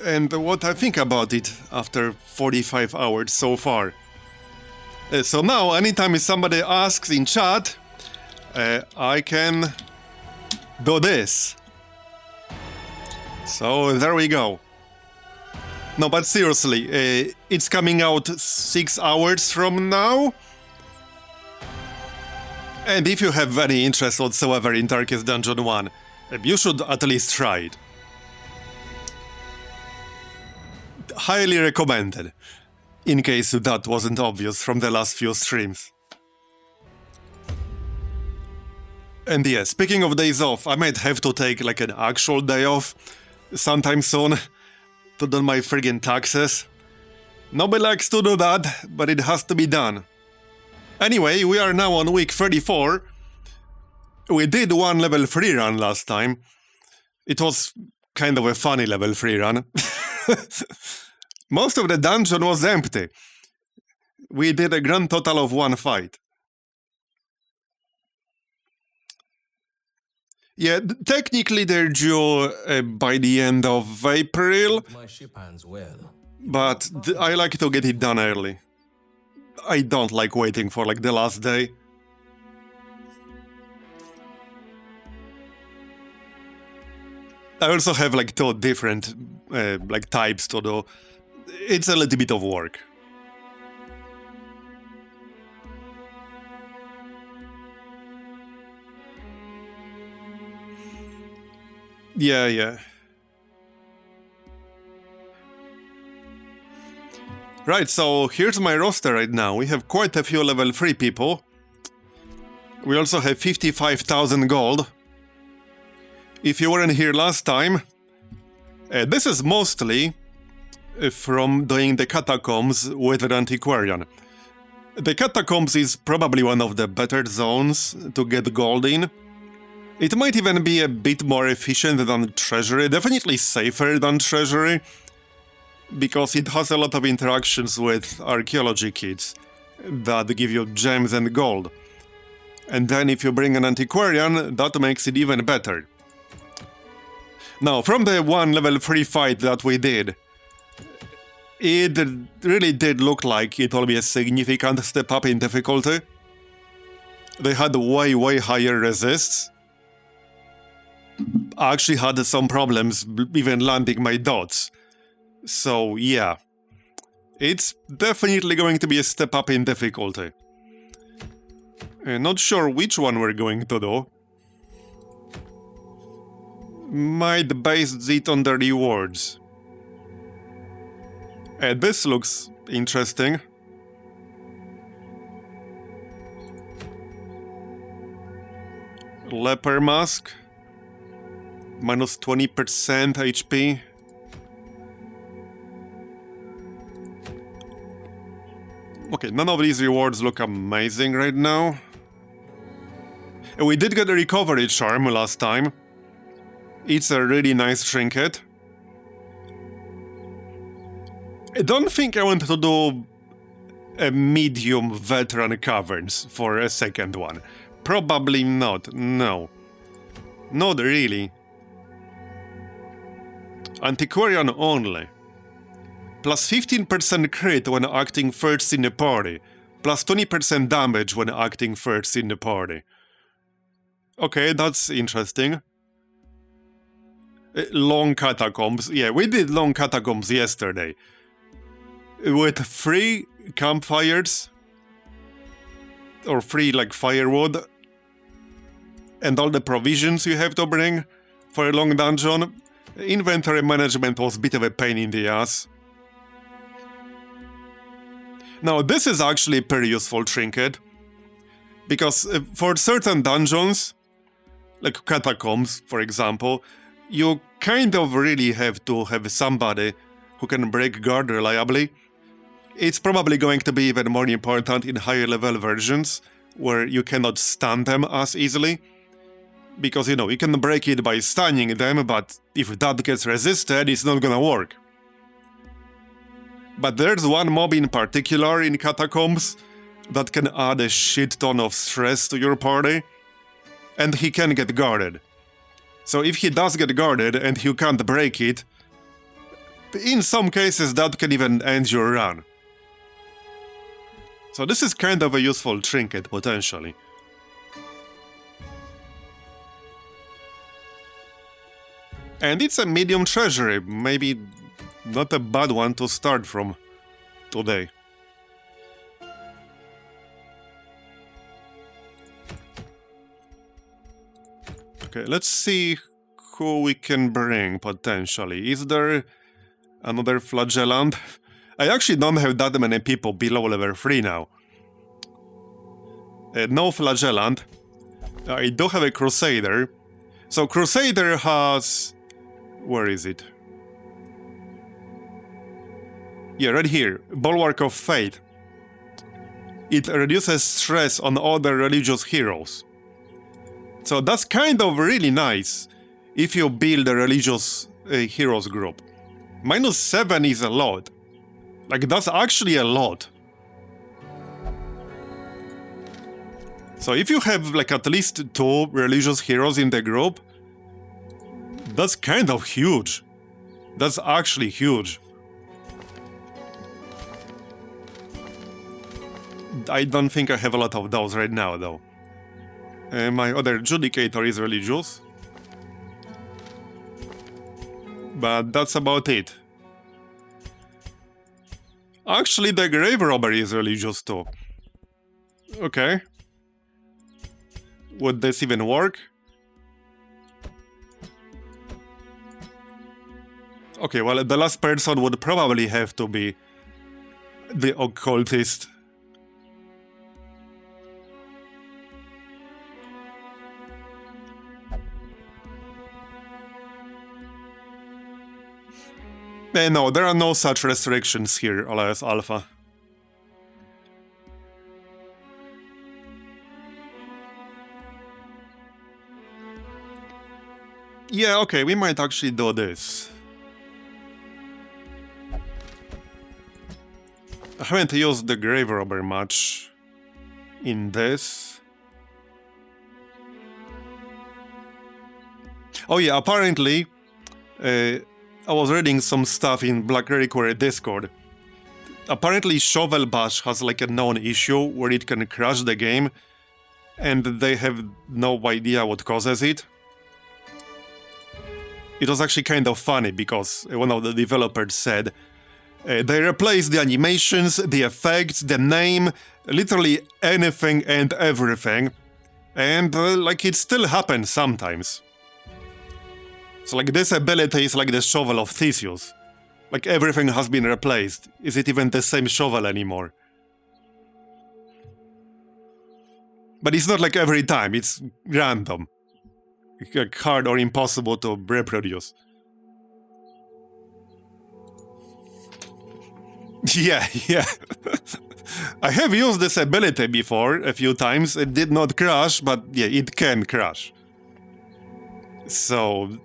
and what I think about it after 45 hours so far. So now, anytime somebody asks in chat, I can do this. So there we go. No, but seriously, it's coming out 6 hours from now. And if you have any interest whatsoever in Darkest Dungeon 1, you should at least try it. Highly recommended, in case that wasn't obvious from the last few streams. And yeah, speaking of days off, I might have to take like an actual day off sometime soon to do my friggin' taxes. Nobody likes to do that, but it has to be done. Anyway, we are now on week 34. We did one level 3 run last time. It was kind of a funny level 3 run. Most of the dungeon was empty. We did a grand total of 1 fight. Yeah, technically they're due by the end of April, My ship hands well. but I like to get it done early. I don't like waiting for like the last day. I also have like 2 different like types to do. It's a little bit of work. Yeah. Right, so here's my roster right now. We have quite a few level 3 people. We also have 55,000 gold. If you weren't here last time, this is mostly from doing the Catacombs with an Antiquarian. The Catacombs is probably one of the better zones to get gold in. It might even be a bit more efficient than Treasury, definitely safer than Treasury, because it has a lot of interactions with archaeology kits that give you gems and gold. And then if you bring an Antiquarian, that makes it even better. Now, from the one level 3 fight that we did, it really did look like it will be a significant step up in difficulty. They had way higher resists. I actually had some problems even landing my dots. So yeah, it's definitely going to be a step up in difficulty. Not sure which one we're going to do. Might base it on the rewards. This looks interesting. Leper mask. Minus 20% HP. Okay, none of these rewards look amazing right now. We did get a recovery charm last time. It's a really nice trinket. I don't think I want to do a medium veteran caverns for a second one. Probably not, no. Not really. Antiquarian only. Plus 15% crit when acting first in the party. Plus 20% damage when acting first in the party. Okay, that's interesting. Long Catacombs. Yeah, we did Long Catacombs yesterday. With 3 campfires. Or 3, like, firewood. And all the provisions you have to bring for a long dungeon. Inventory management was a bit of a pain in the ass. Now, this is actually a pretty useful trinket. Because for certain dungeons, like Catacombs, for example, you kind of really have to have somebody who can break guard reliably. It's probably going to be even more important in higher level versions, where you cannot stun them as easily. Because, you know, you can break it by stunning them, but if that gets resisted, it's not gonna work. But there's one mob in particular in Catacombs that can add a shit ton of stress to your party, and he can get guarded. So if he does get guarded and you can't break it, in some cases that can even end your run. So this is kind of a useful trinket, potentially. And it's a medium treasury, maybe not a bad one to start from today. Okay, let's see who we can bring, potentially. Is there another flagellant? I actually don't have that many people below level 3 now. No flagellant. I do have a crusader. So crusader has... Where is it? Yeah, right here. Bulwark of Fate. It reduces stress on other religious heroes. So that's kind of really nice if you build a religious heroes group. Minus 7 is a lot. Like, that's actually a lot. So if you have like at least 2 religious heroes in the group, that's kind of huge. That's actually huge. I don't think I have a lot of those right now, though. My other Judicator is religious. But that's about it. Actually, the Grave Robber is religious too. Okay. Would this even work? Okay, well, the last person would probably have to be the occultist. No, there are no such restrictions here, Alias Alpha. Yeah, okay, we might actually do this. I haven't used the Grave Robber much in this. Oh yeah, apparently, I was reading some stuff in Black Reliquary Discord. Apparently Shovel Bash has like a known issue where it can crash the game, and they have no idea what causes it. It was actually kind of funny because one of the developers said they replaced the animations, the effects, the name, literally anything and everything, and like it still happens sometimes. So like this ability is like the Shovel of Theseus. Like everything has been replaced. Is it even the same shovel anymore? But it's not like every time, it's random. Like hard or impossible to reproduce. Yeah. I have used this ability before a few times. It did not crash, but yeah, it can crash. So...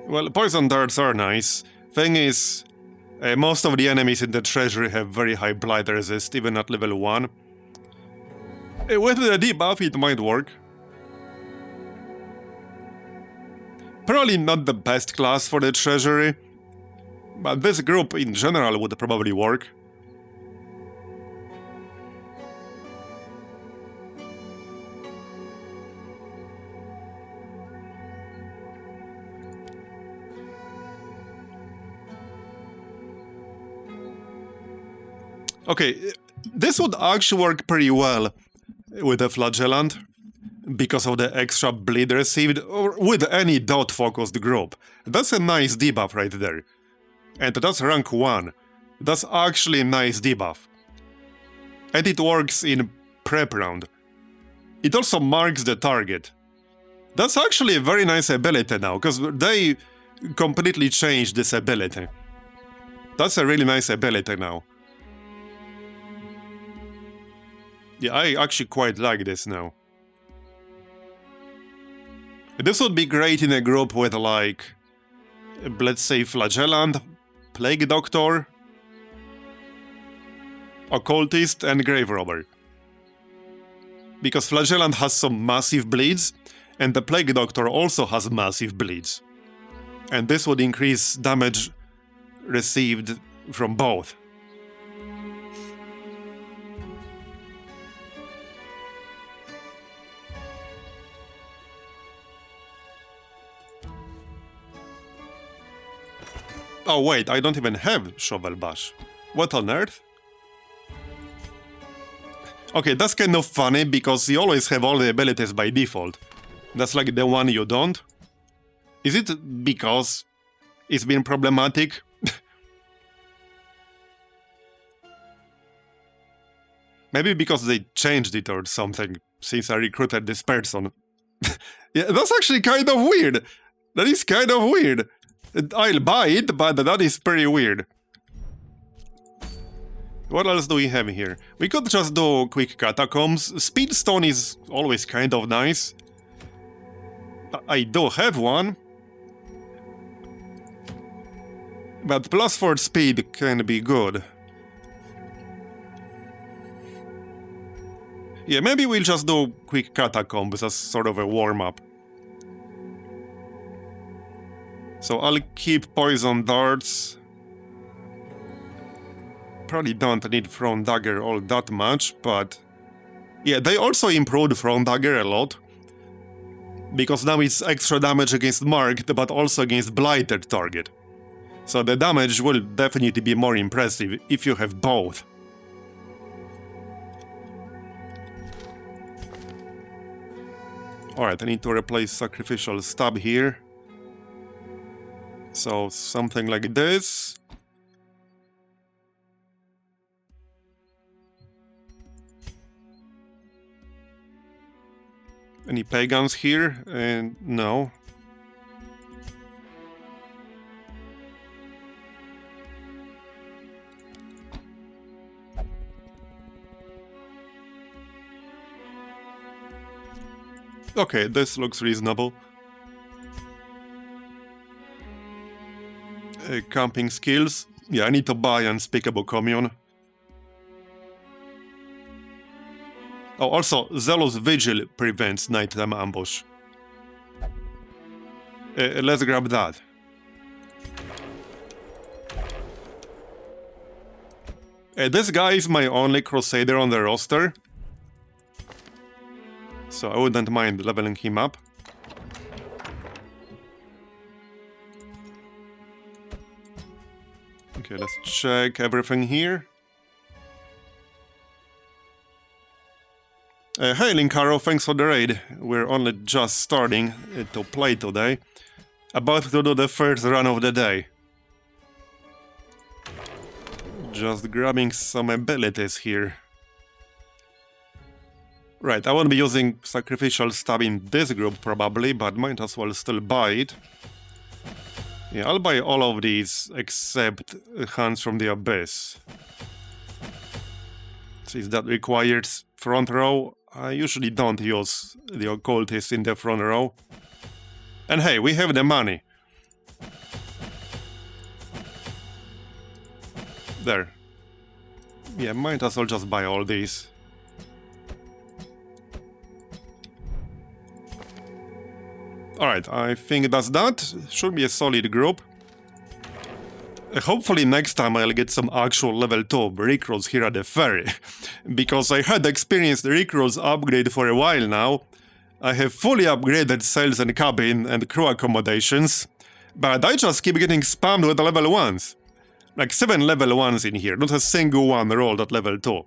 Well, poison darts are nice. Thing is, most of the enemies in the Treasury have very high blight resist, even at level 1. With the debuff, it might work. Probably not the best class for the Treasury, but this group in general would probably work. Okay, this would actually work pretty well with a Flagellant, because of the extra bleed received, or with any dot-focused group. That's a nice debuff right there. And that's rank 1. That's actually a nice debuff. And it works in prep round. It also marks the target. That's actually a very nice ability now, because they completely changed this ability. That's a really nice ability now. Yeah, I actually quite like this now. This would be great in a group with, like, let's say, Flagellant, Plague Doctor, Occultist, and Grave Robber. Because Flagellant has some massive bleeds, and the Plague Doctor also has massive bleeds. And this would increase damage received from both. Oh wait, I don't even have Shovel Bash. What on earth? Okay, that's kind of funny, because you always have all the abilities by default. That's like the one you don't. Is it because it's been problematic? Maybe because they changed it or something, since I recruited this person. Yeah, that's actually kind of weird. That is kind of weird. I'll buy it, but that is pretty weird. What else do we have here? We could just do quick Catacombs. Speedstone is always kind of nice. I do have one. But plus 4 speed can be good. Yeah, maybe we'll just do quick Catacombs as sort of a warm-up. So I'll keep poison darts. Probably don't need thrown dagger all that much, but... Yeah, they also improved thrown dagger a lot. Because now it's extra damage against marked, but also against blighted target. So the damage will definitely be more impressive if you have both. Alright, I need to replace sacrificial stab here. So, something like this. Any pagans here? And no. Okay, this looks reasonable. Camping skills. Yeah, I need to buy Unspeakable Commune. Oh, also, Zealous Vigil prevents nighttime ambush. Let's grab that. This guy is my only Crusader on the roster. So I wouldn't mind leveling him up. Okay, let's check everything here. Hey Linkaro, thanks for the raid. We're only just starting to play today. About to do the first run of the day. Just grabbing some abilities here. Right, I won't be using Sacrificial Stab in this group probably, but might as well still buy it. Yeah, I'll buy all of these except Hands from the Abyss. Since that requires front row, I usually don't use the Occultist in the front row. And hey, we have the money. There. Yeah, might as well just buy all these. Alright, I think that's that. Should be a solid group. Hopefully next time I'll get some actual level 2 recruits here at the ferry. Because I had experienced the recruits upgrade for a while now. I have fully upgraded sails and cabin and crew accommodations. But I just keep getting spammed with level 1s. Like 7 level 1s in here, not a single one rolled at level 2.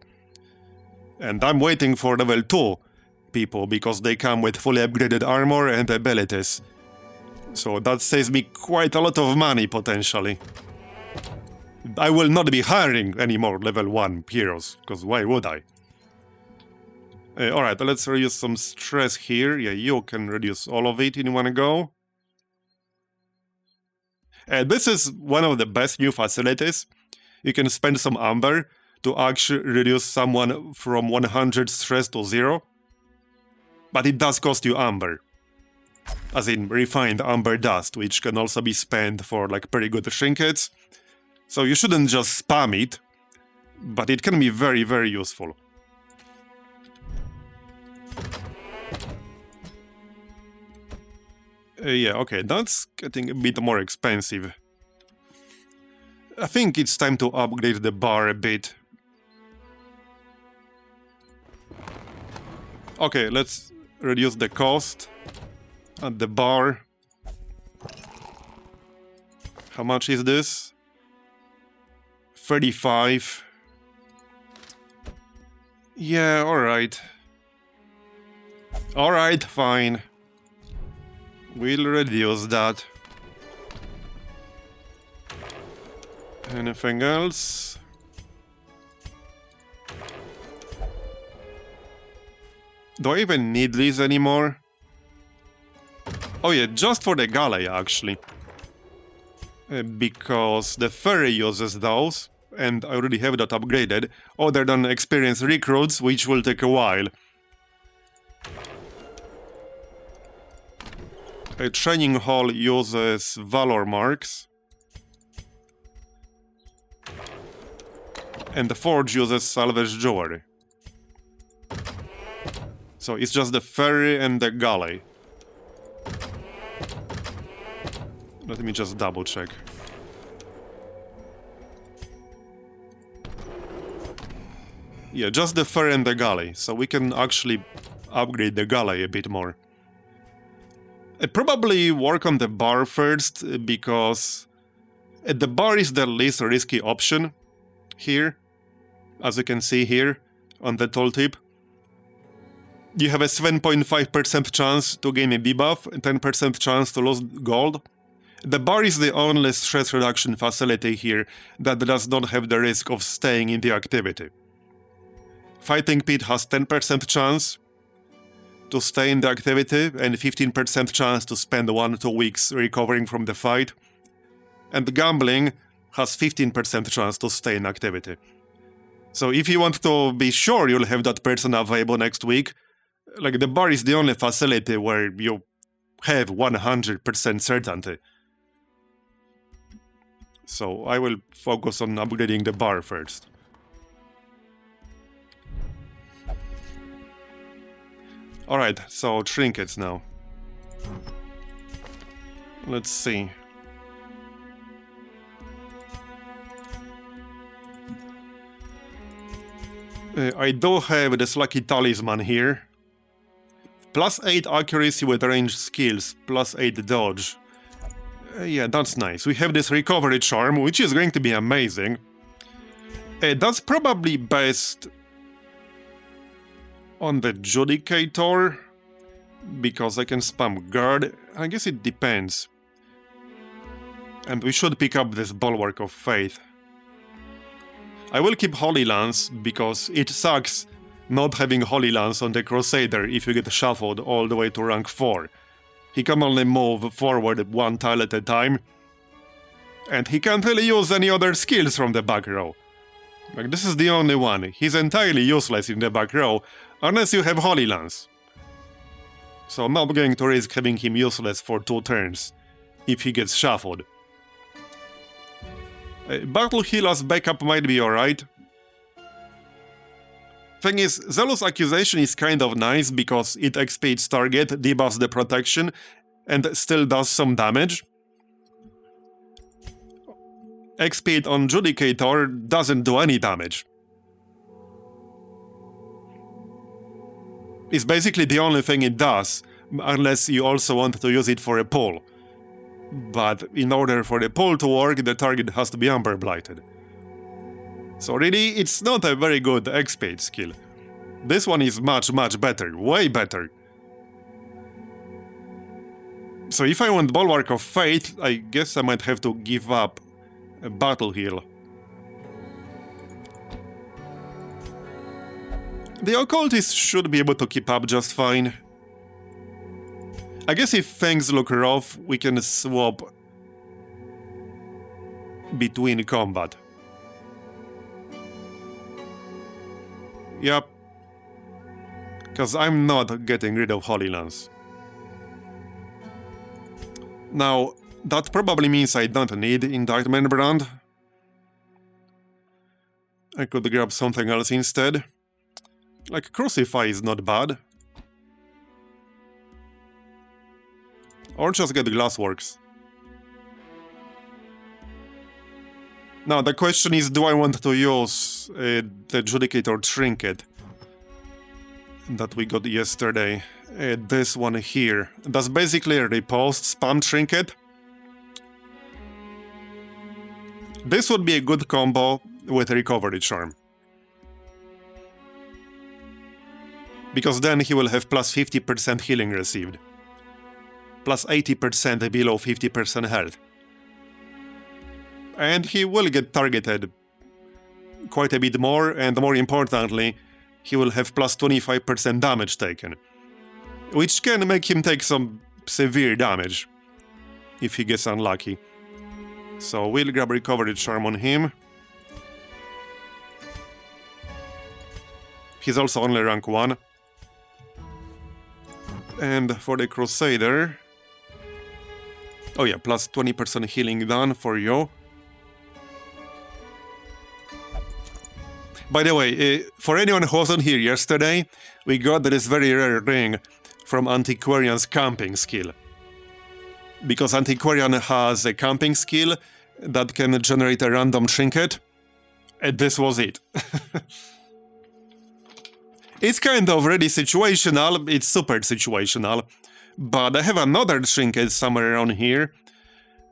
And I'm waiting for level 2 people because they come with fully upgraded armor and abilities. So that saves me quite a lot of money potentially. I will not be hiring any more level 1 heroes, because why would I? Alright, let's reduce some stress here. Yeah, you can reduce all of it in one go. This is one of the best new facilities. You can spend some amber to actually reduce someone from 100 stress to 0. But it does cost you amber. As in refined amber dust, which can also be spent for like pretty good trinkets. So you shouldn't just spam it, but it can be very, very useful. Yeah, okay, that's getting a bit more expensive. I think it's time to upgrade the bar a bit. Okay, let's reduce the cost at the bar. How much is this? 35. Yeah, alright. Alright, fine. We'll reduce that. Anything else? Do I even need these anymore? Oh yeah, just for the galley actually. Because the ferry uses those, and I already have that upgraded, other than experienced recruits, which will take a while. A training hall uses valor marks. And the forge uses salvage jewelry. So it's just the ferry and the galley. Let me just double check. Yeah, just the ferry and the galley, so we can actually upgrade the galley a bit more. I'd probably work on the bar first, because the bar is the least risky option here, as you can see here on the tooltip. You have a 7.5% chance to gain a debuff, 10% chance to lose gold. The bar is the only stress reduction facility here that does not have the risk of staying in the activity. Fighting Pit has 10% chance to stay in the activity and 15% chance to spend 1-2 weeks recovering from the fight. And Gambling has 15% chance to stay in activity. So if you want to be sure you'll have that person available next week, like the bar is the only facility where you have 100% certainty. So I will focus on upgrading the bar first. Alright, so trinkets now. Let's see. I do have this lucky talisman here. +8 accuracy with ranged skills, +8 dodge. Yeah, that's nice. We have this recovery charm, which is going to be amazing. That's probably best on the Judicator, because I can spam guard. I guess it depends. And we should pick up this Bulwark of Faith. I will keep Holy Lance, because it sucks not having Holy Lance on the Crusader if you get shuffled all the way to rank 4. He can only move forward one tile at a time, and he can't really use any other skills from the back row. Like, this is the only one. He's entirely useless in the back row, unless you have Holy Lance. So I'm not going to risk having him useless for 2 turns, if he gets shuffled. Battle Heal as backup might be alright. Thing is, Zealous Accusation is kind of nice because it XP its target, debuffs the protection, and still does some damage. XP it on Judicator doesn't do any damage. It's basically the only thing it does, unless you also want to use it for a pull. But in order for the pull to work, the target has to be Amber Blighted. So really, it's not a very good XP skill. This one is much better, way better. So if I want Bulwark of Faith, I guess I might have to give up a Battle Heal. The Occultist should be able to keep up just fine. I guess if things look rough, we can swap between combat. Yep. Because I'm not getting rid of Holy Lance. Now, that probably means I don't need Indictment Brand. I could grab something else instead. Like, Crucify is not bad. Or just get Glassworks. Now, the question is, do I want to use the Judicator Trinket that we got yesterday? This one here. That's basically a riposte spam trinket. This would be a good combo with Recovery Charm. Because then he will have plus 50% healing received. Plus 80% below 50% health. And he will get targeted quite a bit more, and more importantly, he will have plus 25% damage taken. Which can make him take some severe damage if he gets unlucky. So we'll grab Recovery Charm on him. He's also only rank 1. And for the Crusader... Oh yeah, plus 20% healing done for you. By the way, for anyone who wasn't here yesterday, we got this very rare ring from Antiquarian's camping skill. Because Antiquarian has a camping skill that can generate a random trinket, and this was it. It's kind of already situational, it's super situational, but I have another trinket somewhere around here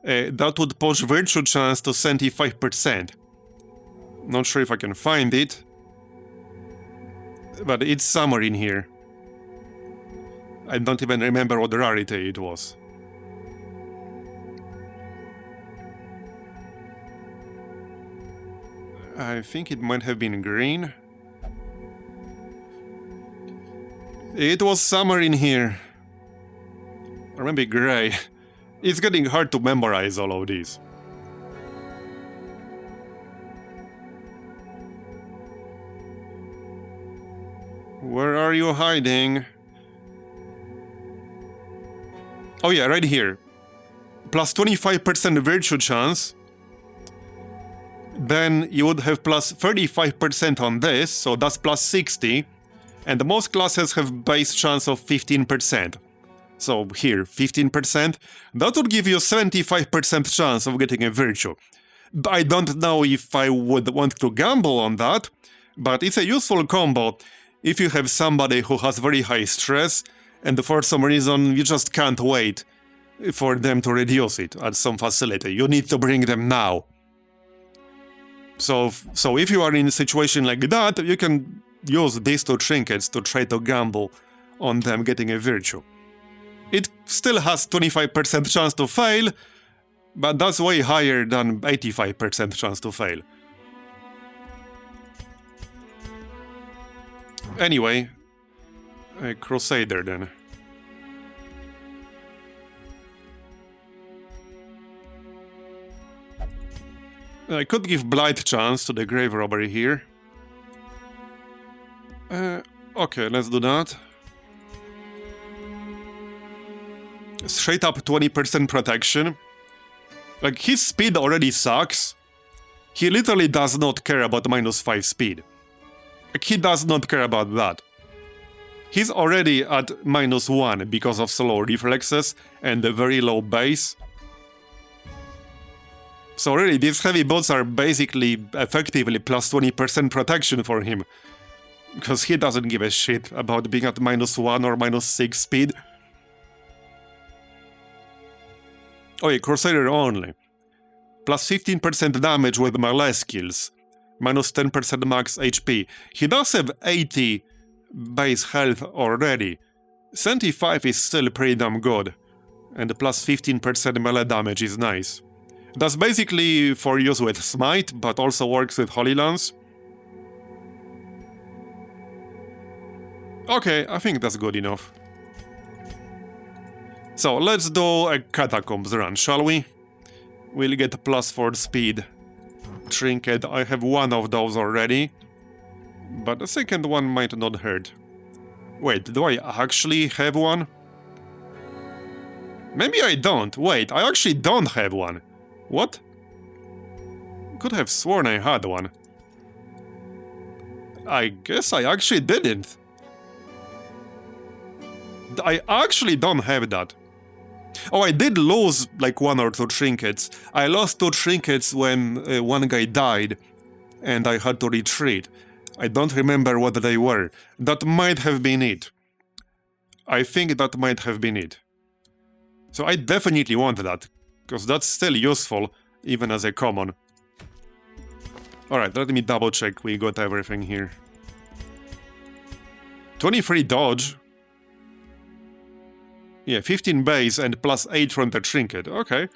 that would push Virtue Chance to 75%. Not sure if I can find it, but it's somewhere in here. I don't even remember what rarity it was. I think it might have been green. It was somewhere in here. Or maybe gray. It's getting hard to memorize all of these. Where are you hiding? Oh yeah, right here. Plus 25% virtue chance. Then you would have plus 35% on this, so that's plus 60. And most classes have base chance of 15%. So here, 15%. That would give you 75% chance of getting a virtue. I don't know if I would want to gamble on that, but it's a useful combo if you have somebody who has very high stress and for some reason you just can't wait for them to reduce it at some facility. You need to bring them now. So if you are in a situation like that, you can use these two trinkets to try to gamble on them getting a virtue. It still has 25% chance to fail, but that's way higher than 85% chance to fail. Anyway, a Crusader then. I could give Blight chance to the grave robbery here. Okay, let's do that. Straight up 20% protection. Like, his speed already sucks. He literally does not care about -5 speed. Like, he does not care about that. He's already at -1 because of slow reflexes and a very low base. So really, these heavy bots are basically effectively plus 20% protection for him. Because he doesn't give a shit about being at -1 or -6 speed. Oh yeah, Crusader only. Plus 15% damage with melee skills. Minus 10% max HP. He does have 80 base health already. 75 is still pretty damn good. And plus 15% melee damage is nice. That's basically for use with Smite, but also works with Holy Lance. Okay, I think that's good enough. So, let's do a Catacombs run, shall we? We'll get +4 speed. Trinket, I have one of those already. But the second one might not hurt. Wait, do I actually have one? Maybe I don't. Wait, I actually don't have one. What? Could have sworn I had one. I guess I actually didn't. I actually don't have that. Oh, I did lose like 1 or 2 trinkets. I lost 2 trinkets when one guy died and I had to retreat. I don't remember what they were. That might have been it. I think that might have been it. So I definitely want that, because that's still useful, even as a common. Alright, let me double check we got everything here. 23 dodge. Yeah, 15 base and plus 8 from the trinket. Okay.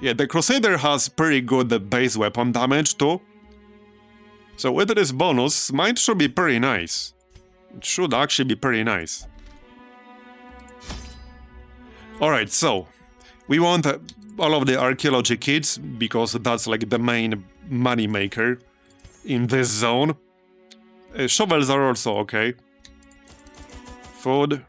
Yeah, the Crusader has pretty good base weapon damage too. So with this bonus, Smite should be pretty nice. It should actually be pretty nice. Alright, so we want all of the archaeology kits, because that's like the main money maker in this zone. Shovels are also okay. Food.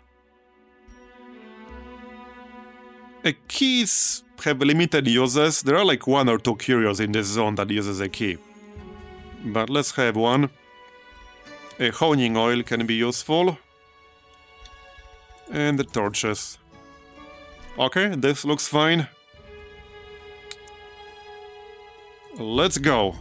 Keys have limited uses. There are like 1 or 2 curios in this zone that uses a key. But let's have one. A honing oil can be useful. And the torches. Okay, this looks fine. Let's go.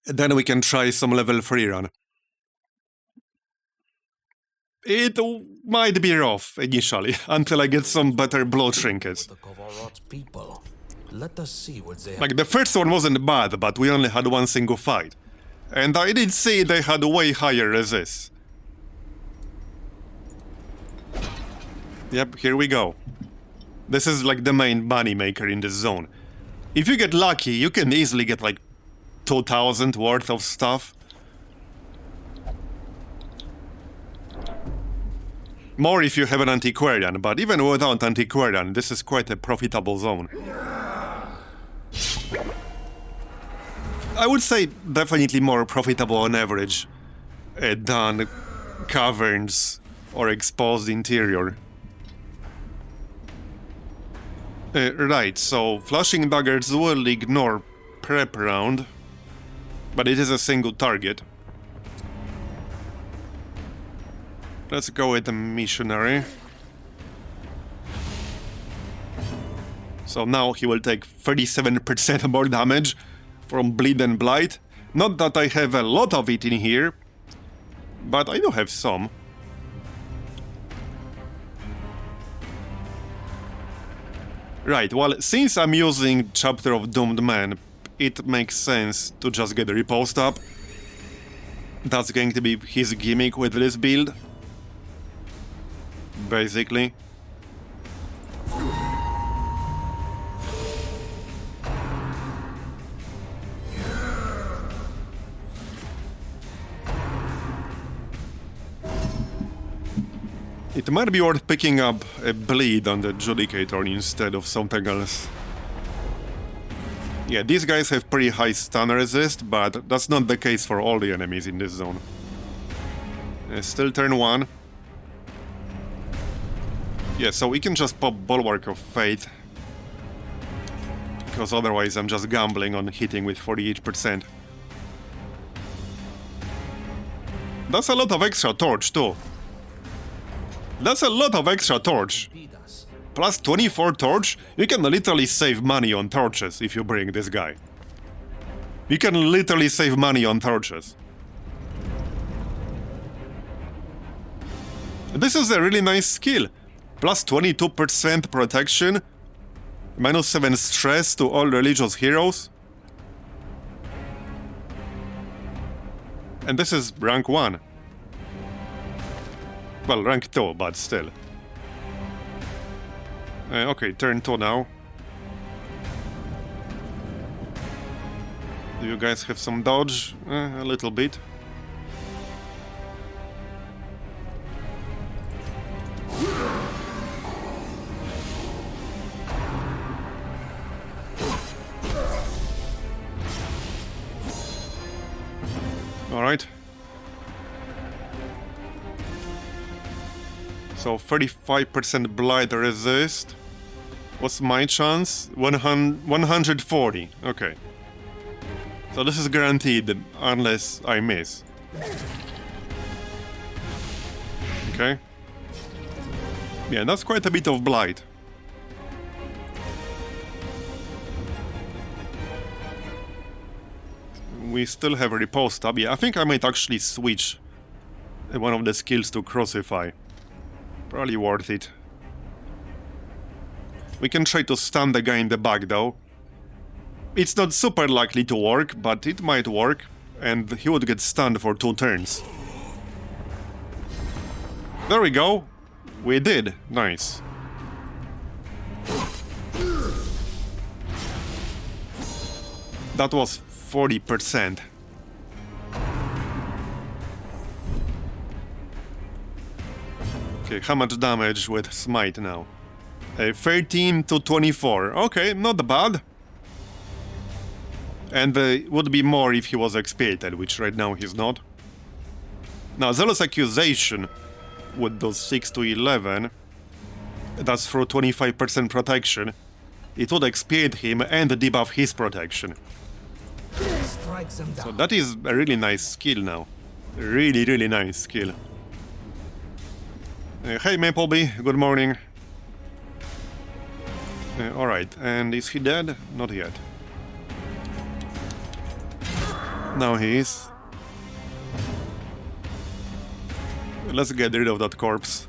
Then we can try some level 3 run. It might be rough initially, until I get some better blow trinkets. People. Let us see what they Like, the first one wasn't bad, but we only had 1 single fight. And I did see they had way higher resist. Yep, here we go. This is like the main money maker in this zone. If you get lucky, you can easily get like 2,000 worth of stuff. More if you have an antiquarian, but even without antiquarian, this is quite a profitable zone. I would say definitely more profitable on average than Caverns or Exposed Interior. Right, so Flashing Daggers will ignore prep round, but it is a single target. Let's go with the Missionary. So now he will take 37% more damage from Bleed and Blight. Not that I have a lot of it in here, but I do have some. Right, well, since I'm using Chapter of Doomed Man, it makes sense to just get Riposte up. That's going to be his gimmick with this build. Basically. It might be worth picking up a Bleed on the Judicator instead of something else. Yeah, these guys have pretty high stun resist, but that's not the case for all the enemies in this zone. Still turn 1. Yeah, so we can just pop Bulwark of Fate. Because otherwise I'm just gambling on hitting with 48%. That's a lot of extra torch too. That's a lot of extra torch. Plus 24 torch, you can literally save money on torches if you bring this guy. You can literally save money on torches. This is a really nice skill. Plus 22% protection, minus 7 stress to all religious heroes. And this is rank 1. Well, rank 2, but still. Okay, turn 2 now. Do you guys have some dodge? A little bit. Alright. So 35% blight resist. What's my chance? 140. Okay. So this is guaranteed unless I miss. Okay. Yeah, that's quite a bit of blight. We still have a Riposte tab. Yeah, I think I might actually switch one of the skills to Crucify. Probably worth it. We can try to stun the guy in the back though. It's not super likely to work, but it might work, and he would get stunned for 2 turns. There we go. We did. Nice. That was 40%. Okay, how much damage with Smite now? 13 to 24. Okay, not bad. And would be more if he was expiated, which right now he's not. Now, Zealous Accusation with those 6 to 11. That's for 25% protection. It would expiate him and debuff his protection. So that is a really nice skill now. Really, really nice skill. Hey Mapleby, good morning. Alright, and is he dead? Not yet. Now he is. Let's get rid of that corpse.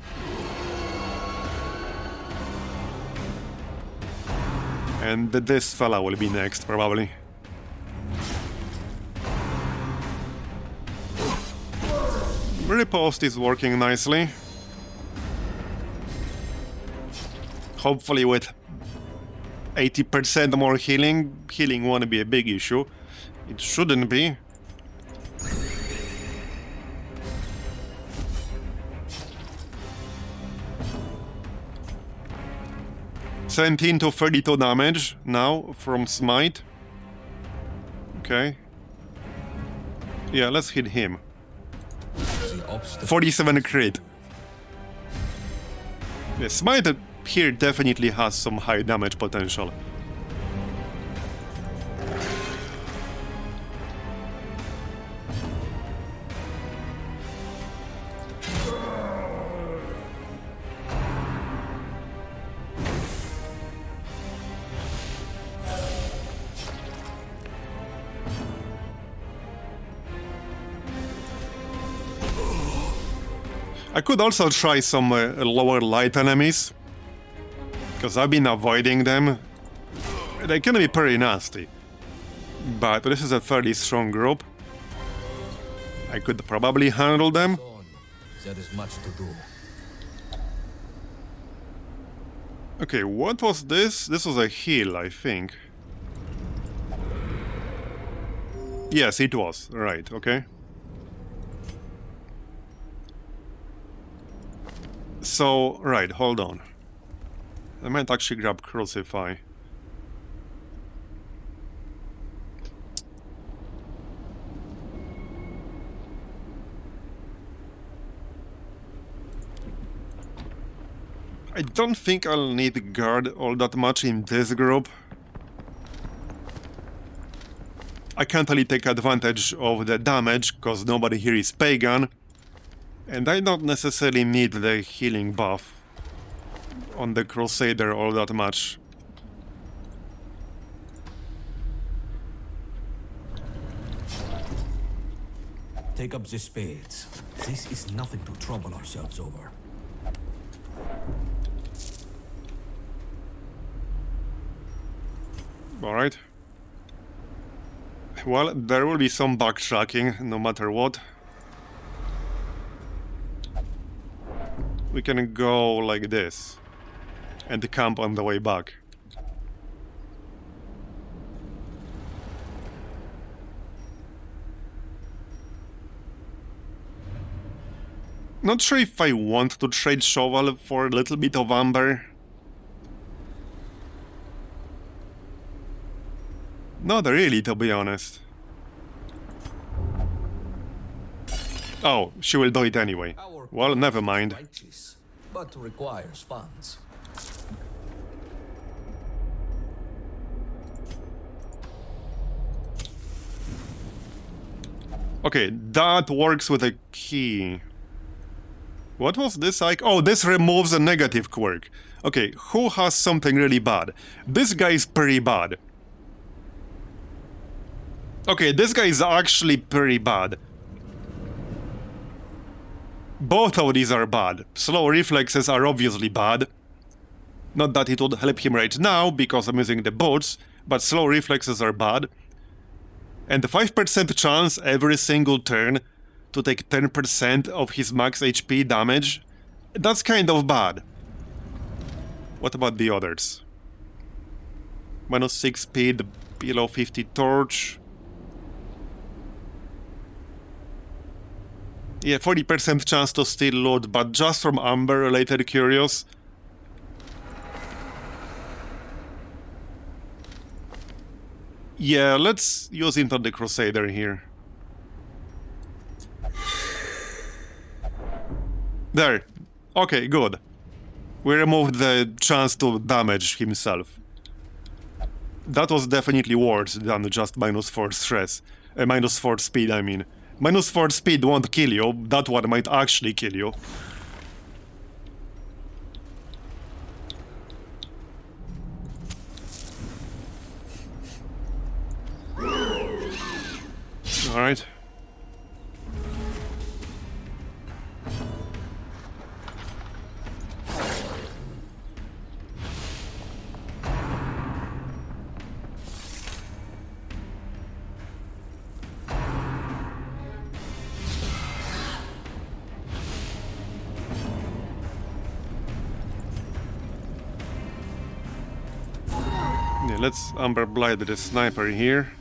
And this fella will be next, probably. Riposte is working nicely. Hopefully with 80% more healing. Healing won't be a big issue. It shouldn't be. $17 to 32 damage now from Smite. Okay. Yeah, let's hit him. 47 crit. Yeah, Smite here definitely has some high damage potential. I could also try some lower light enemies, because I've been avoiding them. They can be pretty nasty, but this is a fairly strong group. I could probably handle them. There is much to do. Okay, what was this? This was a heal, I think. Yes, it was. Right, okay. So, right, hold on. I might actually grab Crucify. I don't think I'll need guard all that much in this group. I can't really take advantage of the damage, because nobody here is pagan. And I don't necessarily need the healing buff on the Crusader all that much. Take up the spades. This is nothing to trouble ourselves over. Alright. Well, there will be some backtracking, no matter what. We can go like this and camp on the way back. Not sure if I want to trade Shovel for a little bit of Amber. Not really, to be honest. Oh, she will do it anyway. Well, never mind. Righteous, but requires funds. Okay, that works with a key. What was this like? Oh, this removes a negative quirk. Okay, who has something really bad? This guy is pretty bad. Okay, this guy is actually pretty bad. Both of these are bad. Slow reflexes are obviously bad. Not that it would help him right now, because I'm using the boots, but slow reflexes are bad. And the 5% chance every single turn to take 10% of his max HP damage, that's kind of bad. What about the others? -6 speed, below 50 torch. Yeah, 40% chance to steal loot, but just from Amber-related curios. Yeah, let's use into the Crusader here. There. Okay, good. We removed the chance to damage himself. That was definitely worse than just -4 stress. -4 speed, I mean. -4 speed won't kill you, that one might actually kill you. Alright. Yeah, let's Amber Blight the sniper here.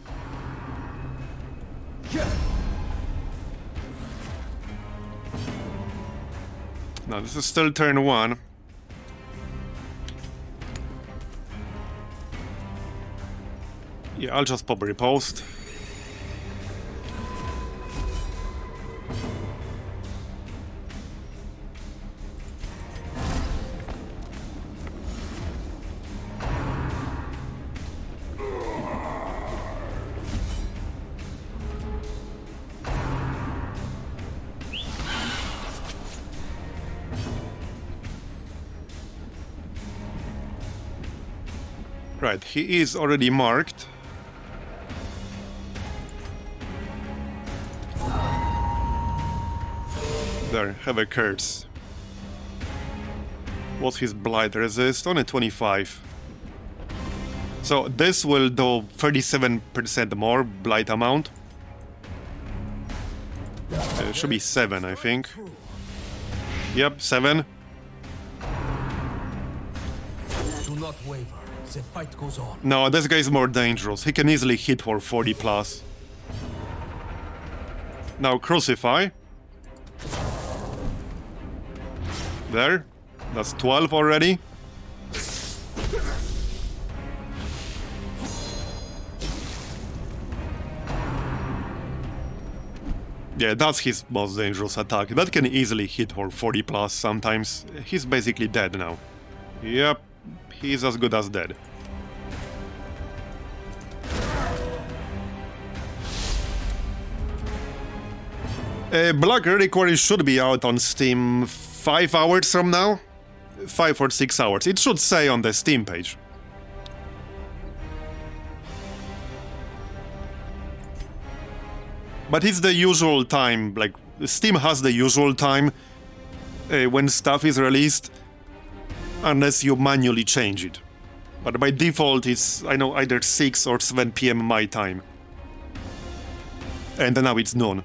Now this is still turn 1. Yeah, I'll just pop riposte. Right, he is already marked. There, have a curse. What's his blight resist? Only 25. So this will do 37% more blight amount. It should be 7, I think. Yep, 7. Do not waver. The fight goes on. No, this guy is more dangerous. He can easily hit for 40 plus. Now Crucify. There. That's 12 already. Yeah, that's his most dangerous attack. That can easily hit for 40 plus sometimes. He's basically dead now. Yep, he's as good as dead. Black Reliquary should be out on Steam 5 hours from now. 5 or 6 hours. It should say on the Steam page. But it's the usual time, like, Steam has the usual time when stuff is released, unless you manually change it. But by default, it's, I know, either 6 or 7 PM my time. And now it's noon.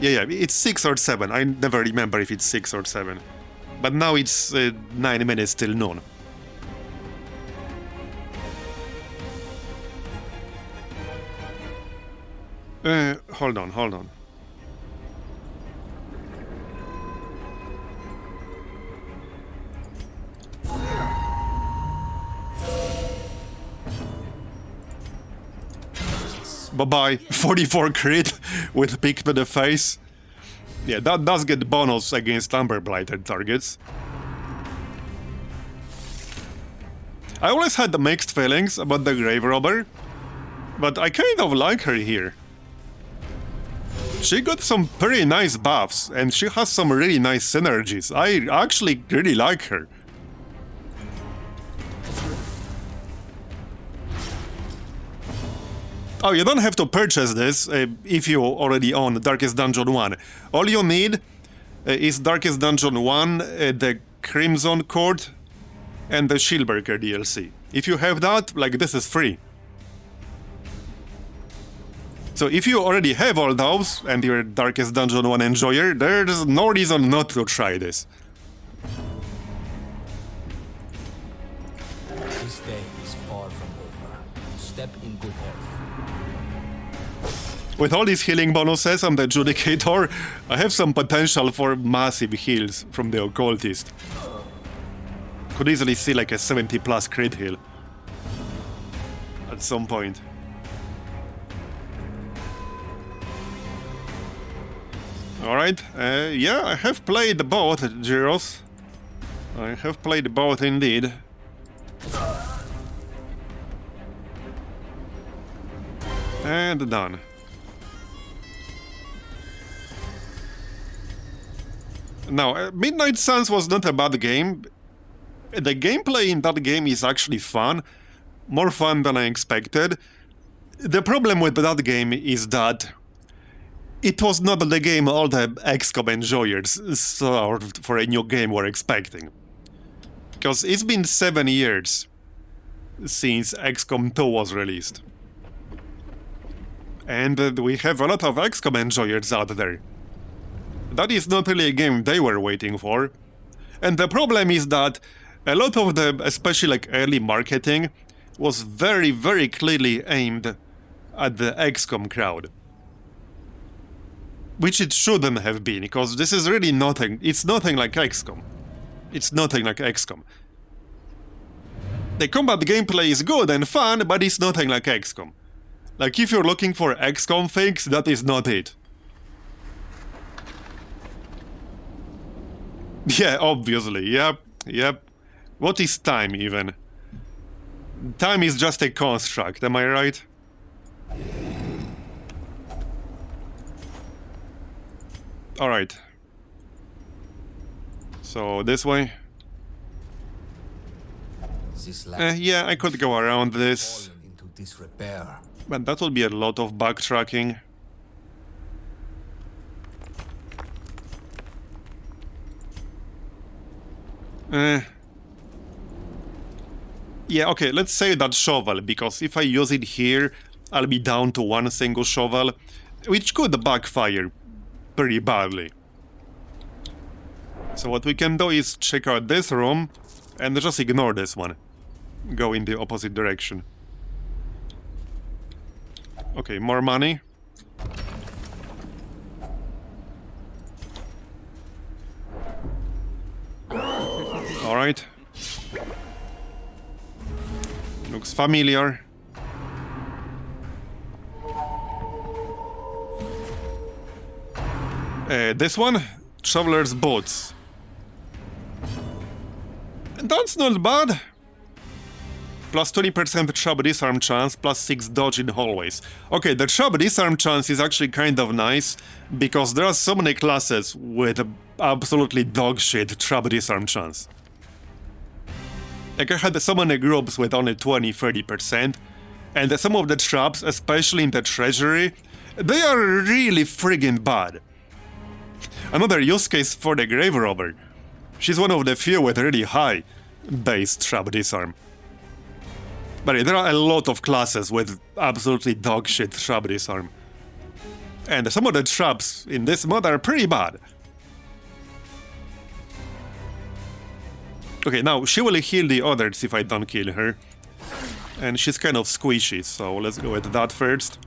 Yeah, it's 6 or 7. I never remember if it's 6 or 7. But now it's 9 minutes till noon. Hold on. Bye-bye. 44 crit with pick to the face. Yeah, that does get bonus against Amber Blighted targets. I always had the mixed feelings about the Grave Robber, but I kind of like her here. She got some pretty nice buffs, and she has some really nice synergies. I actually really like her. Oh, you don't have to purchase this if you already own Darkest Dungeon 1. All you need is Darkest Dungeon 1, the Crimson Court, and the Shieldbreaker DLC. If you have that, like, this is free. So if you already have all those, and you're a Darkest Dungeon 1 enjoyer, there's no reason not to try this. This day is far from over. Step in good health. With all these healing bonuses on the Judicator, I have some potential for massive heals from the Occultist. Could easily see like a 70 plus crit heal at some point. Alright, yeah, I have played both, Gyros. I have played both indeed. And done. Now, Midnight Suns was not a bad game. The gameplay in that game is actually fun. More fun than I expected. The problem with that game is that it was not the game all the XCOM enjoyers for a new game were expecting. Because it's been 7 years since XCOM 2 was released. And we have a lot of XCOM enjoyers out there. That is not really a game they were waiting for. And the problem is that a lot of the, especially like early marketing, was very, very clearly aimed at the XCOM crowd. Which it shouldn't have been, because this is really nothing. It's nothing like XCOM. It's nothing like XCOM. The combat gameplay is good and fun, but it's nothing like XCOM. Like, if you're looking for XCOM things, that is not it. Yeah, obviously, yep. What is time, even? Time is just a construct, am I right? Alright. So, this way? Yeah, I could go around this. Into disrepair. But that will be a lot of backtracking. Yeah, okay, let's say that shovel, because if I use it here, I'll be down to one single shovel, which could backfire pretty badly. So what we can do is check out this room, and just ignore this one. Go in the opposite direction. Okay, more money. Alright. Looks familiar. This one? Traveler's Boots. That's not bad. Plus 20% trap disarm chance, plus 6 dodge in hallways. Okay, the trap disarm chance is actually kind of nice, because there are so many classes with absolutely dogshit trap disarm chance. Like, I had so many groups with only 20-30%, and some of the traps, especially in the Treasury, they are really friggin' bad. Another use case for the Grave Robber. She's one of the few with really high base trap disarm. But there are a lot of classes with absolutely dogshit trap disarm. And some of the traps in this mod are pretty bad. Okay, now she will heal the others if I don't kill her. And she's kind of squishy, so let's go with that first.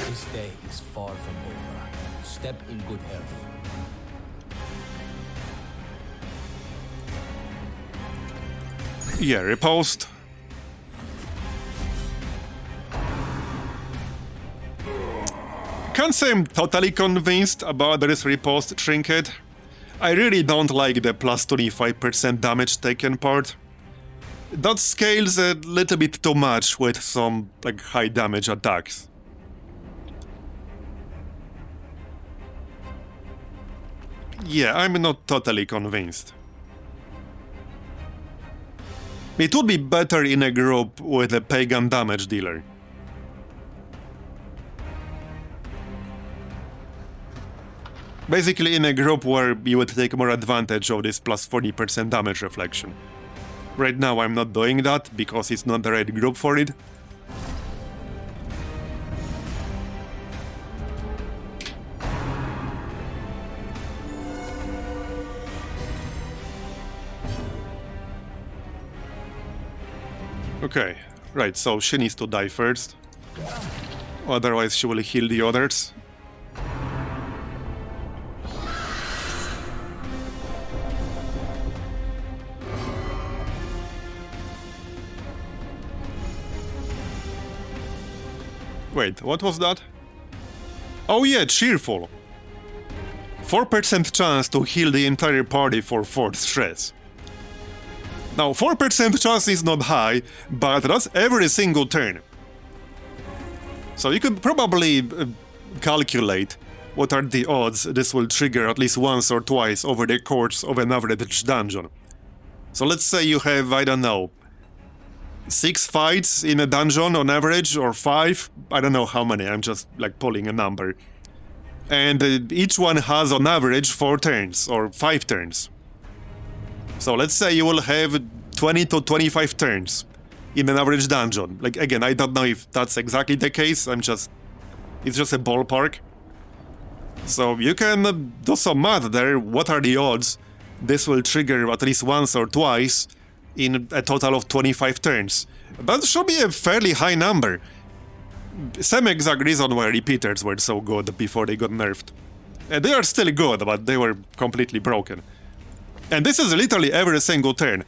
This day is far from over. Step in good health. Yeah, riposte. Can't say I'm totally convinced about this riposte trinket. I really don't like the plus 25% damage taken part. That scales a little bit too much with some like high damage attacks. Yeah, I'm not totally convinced. It would be better in a group with a pagan damage dealer. Basically in a group where you would take more advantage of this plus 40% damage reflection. Right now I'm not doing that because it's not the right group for it. Okay, right, so she needs to die first. Otherwise she will heal the others. Wait, what was that? Oh yeah, cheerful. 4% chance to heal the entire party for 4th stress. Now, 4% chance is not high, but that's every single turn. So you could probably calculate what are the odds this will trigger at least once or twice over the course of an average dungeon. So let's say you have, I don't know, 6 fights in a dungeon on average, or 5, I don't know how many, I'm just like pulling a number. And each one has on average 4 turns, or 5 turns. So let's say you will have 20 to 25 turns in an average dungeon. Like, again, I don't know if that's exactly the case, it's just a ballpark. So you can do some math there, what are the odds this will trigger at least once or twice in a total of 25 turns. That should be a fairly high number. Same exact reason why repeaters were so good before they got nerfed. And they are still good, but they were completely broken. And this is literally every single turn.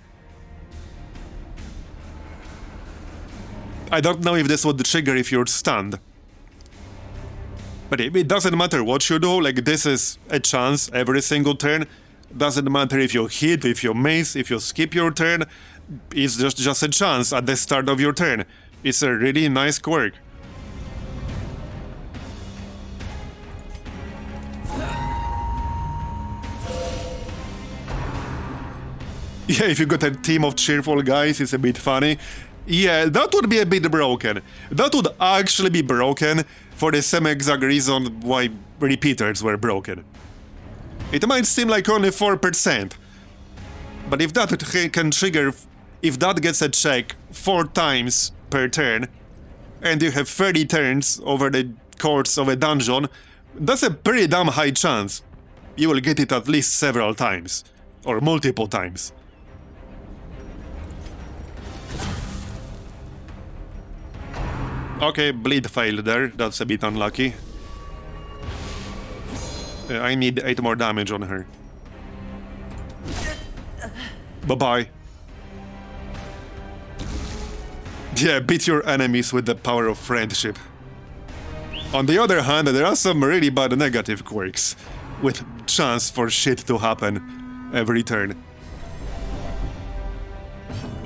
I don't know if this would trigger if you're stunned. But it doesn't matter what you do, like this is a chance every single turn. Doesn't matter if you hit, if you miss, if you skip your turn. It's just a chance at the start of your turn. It's a really nice quirk. Yeah, if you got a team of cheerful guys, it's a bit funny. Yeah, that would be a bit broken. That would actually be broken, for the same exact reason why repeaters were broken. It might seem like only 4%, but if that can trigger, if that gets a check 4 times per turn, and you have 30 turns over the course of a dungeon, that's a pretty damn high chance you will get it at least several times, or multiple times. Okay, bleed failed there, that's a bit unlucky. I need 8 more damage on her. Bye-bye. Yeah, beat your enemies with the power of friendship. On the other hand, there are some really bad negative quirks, with chance for shit to happen every turn.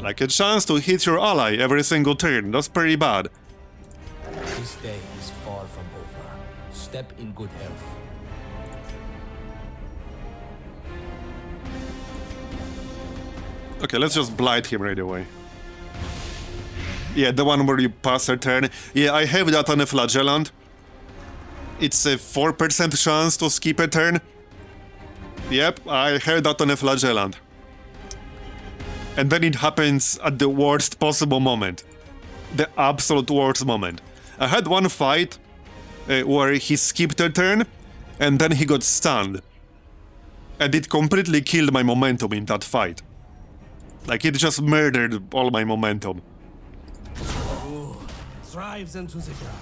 Like a chance to hit your ally every single turn, that's pretty bad. This day is far from over. Step in good health. Okay, let's just blight him right away. Yeah, the one where you pass a turn. Yeah, I have that on a flagellant. It's a 4% chance to skip a turn. Yep, I have that on a flagellant. And then it happens at the worst possible moment. The absolute worst moment. I had one fight where he skipped a turn, and then he got stunned. And it completely killed my momentum in that fight. Like, it just murdered all my momentum. Ooh, thrives into the ground.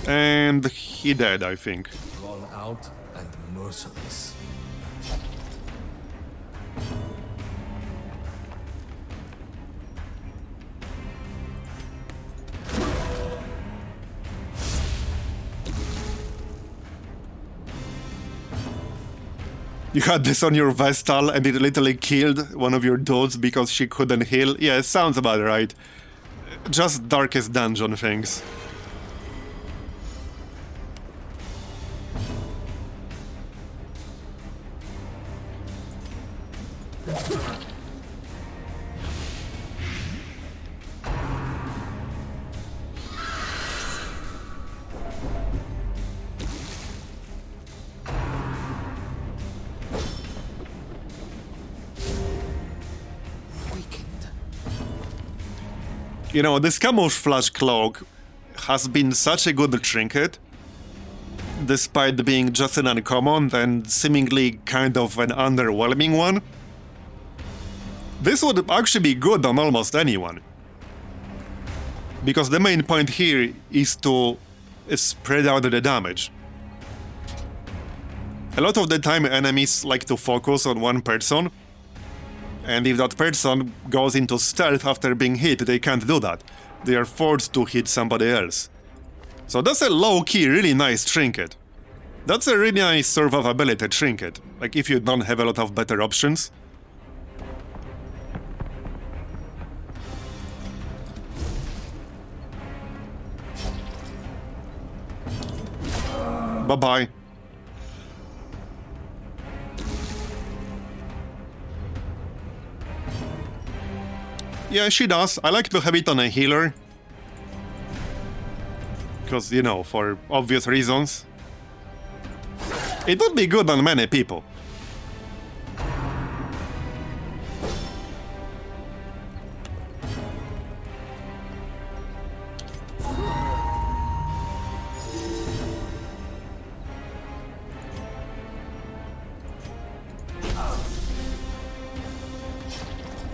And he dead, I think. Drawn out and merciless. You had this on your Vestal and it literally killed one of your dudes because she couldn't heal? Yeah, sounds about right. Just darkest dungeon things. You know, this camouflage cloak has been such a good trinket, despite being just an uncommon and seemingly kind of an underwhelming one. This would actually be good on almost anyone. Because the main point here is to spread out the damage. A lot of the time enemies like to focus on one person, and if that person goes into stealth after being hit, they can't do that. They are forced to hit somebody else. So that's a low-key, really nice trinket. That's a really nice survivability trinket, like if you don't have a lot of better options. Bye-bye. Yeah, she does. I like to have it on a healer. Because, you know, for obvious reasons. It would be good on many people.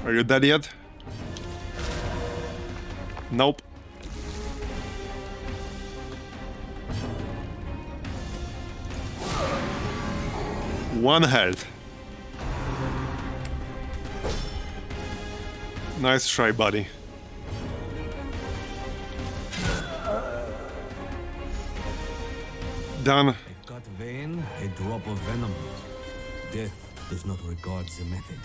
Are you dead yet? Nope. One health. Nice try, buddy. Done. A cut vein, a drop of venom. Death does not regard the method.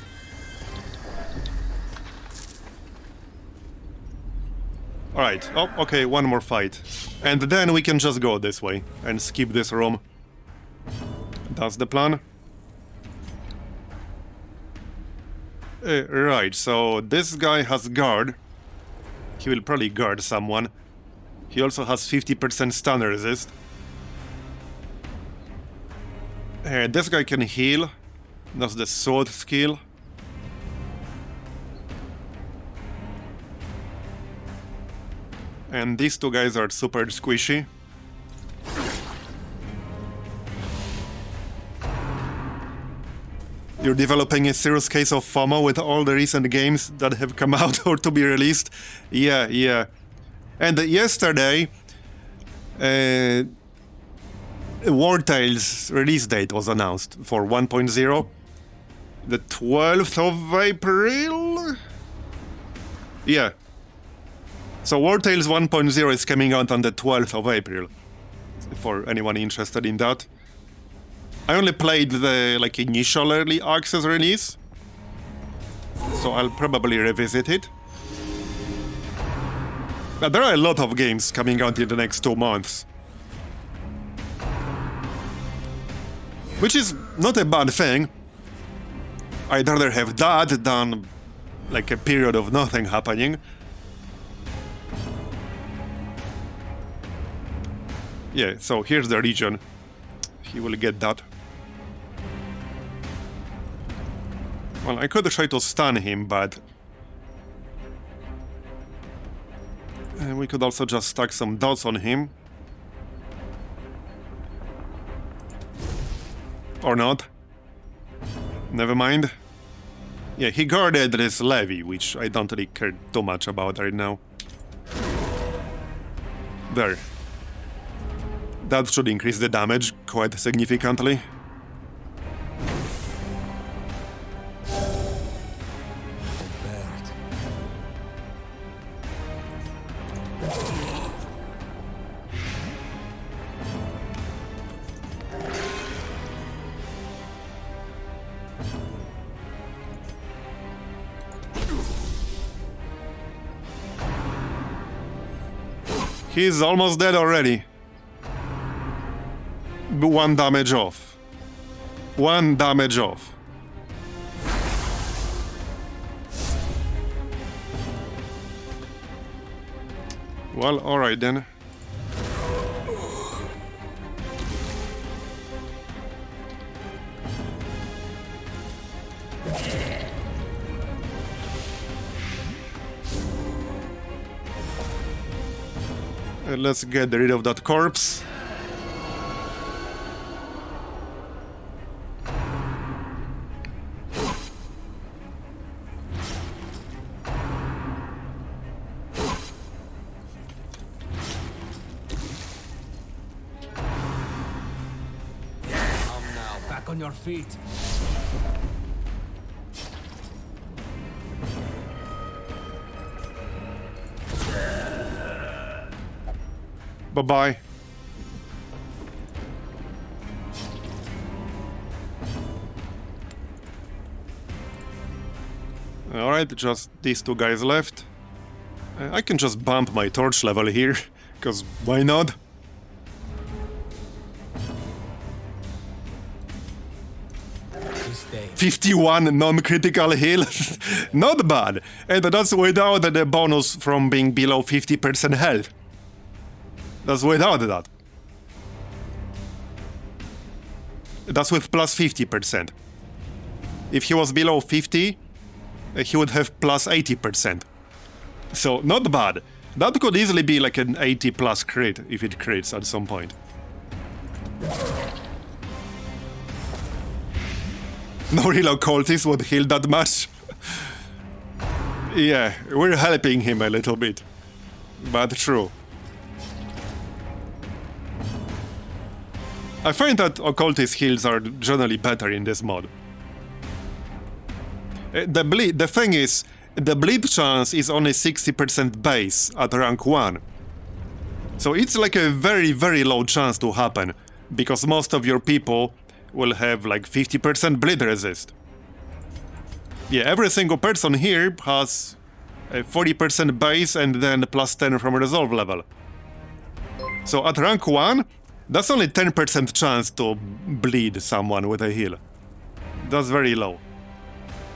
Alright, oh, okay, one more fight. And then we can just go this way and skip this room. That's the plan. Right, so this guy has guard. He will probably guard someone. He also has 50% stun resist. This guy can heal. That's the sword skill. And these two guys are super squishy. You're developing a serious case of FOMO with all the recent games that have come out or to be released. Yeah, yeah. And yesterday, War Tales release date was announced for 1.0. The 12th of April? Yeah. So War Tales 1.0 is coming out on the 12th of April. For anyone interested in that. I only played the initial early access release, so I'll probably revisit it. But there are a lot of games coming out in the next 2 months. Which is not a bad thing. I'd rather have that than a period of nothing happening. Yeah, so here's the region. He will get that. Well, I could try to stun him, but... we could also just stack some dots on him. Or not. Never mind. Yeah, he guarded this levy, which I don't really care too much about right now. There. That should increase the damage quite significantly. He's almost dead already. 1 damage off. 1 damage off. Well, alright then. Let's get rid of that corpse. On your feet. Bye-bye. Alright, just these 2 guys left. I can just bump my torch level here, because why not? Stay. 51 non-critical heal. Not bad. And that's without the bonus from being below 50% health. That's without that. That's with plus 50%. If he was below 50, he would have plus 80%. So, not bad. That could easily be like an 80 plus crit if it crits at some point. No real occultist would heal that much. Yeah, we're helping him a little bit. But true. I find that occultist heals are generally better in this mod. The thing is, the bleed chance is only 60% base at rank 1. So it's like a very, very low chance to happen, because most of your people will have like 50% bleed resist. Yeah, every single person here has a 40% base and then plus 10 from resolve level. So at rank 1, that's only 10% chance to bleed someone with a heal. That's very low.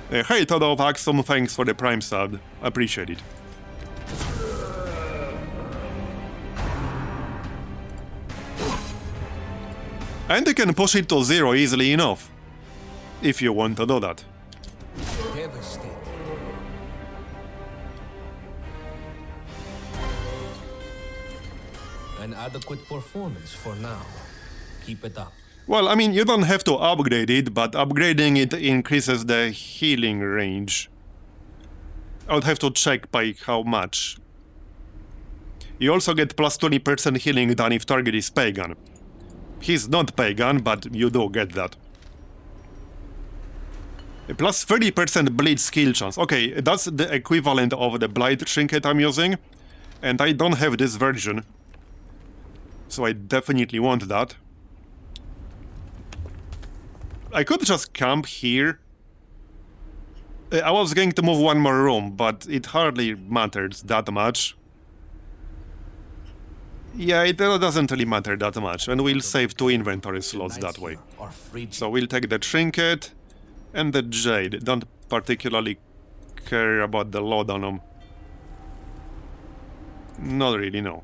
Hey Todo of Axum, thanks for the Prime sub. Appreciate it. And you can push it to 0 easily enough, if you want to do that. Devastating. An adequate performance for now. Keep it up. Well, I mean, you don't have to upgrade it, but upgrading it increases the healing range. I would have to check by how much. You also get plus 20% healing done if target is pagan. He's not pagan, but you do get that. Plus 30% bleed skill chance. Okay, that's the equivalent of the blight trinket I'm using. And I don't have this version. So I definitely want that. I could just camp here. I was going to move one more room, but it hardly matters that much. Yeah, it doesn't really matter that much, and we'll save 2 inventory slots that way. So we'll take the trinket and the jade. Don't particularly care about the load on them. Not really, no.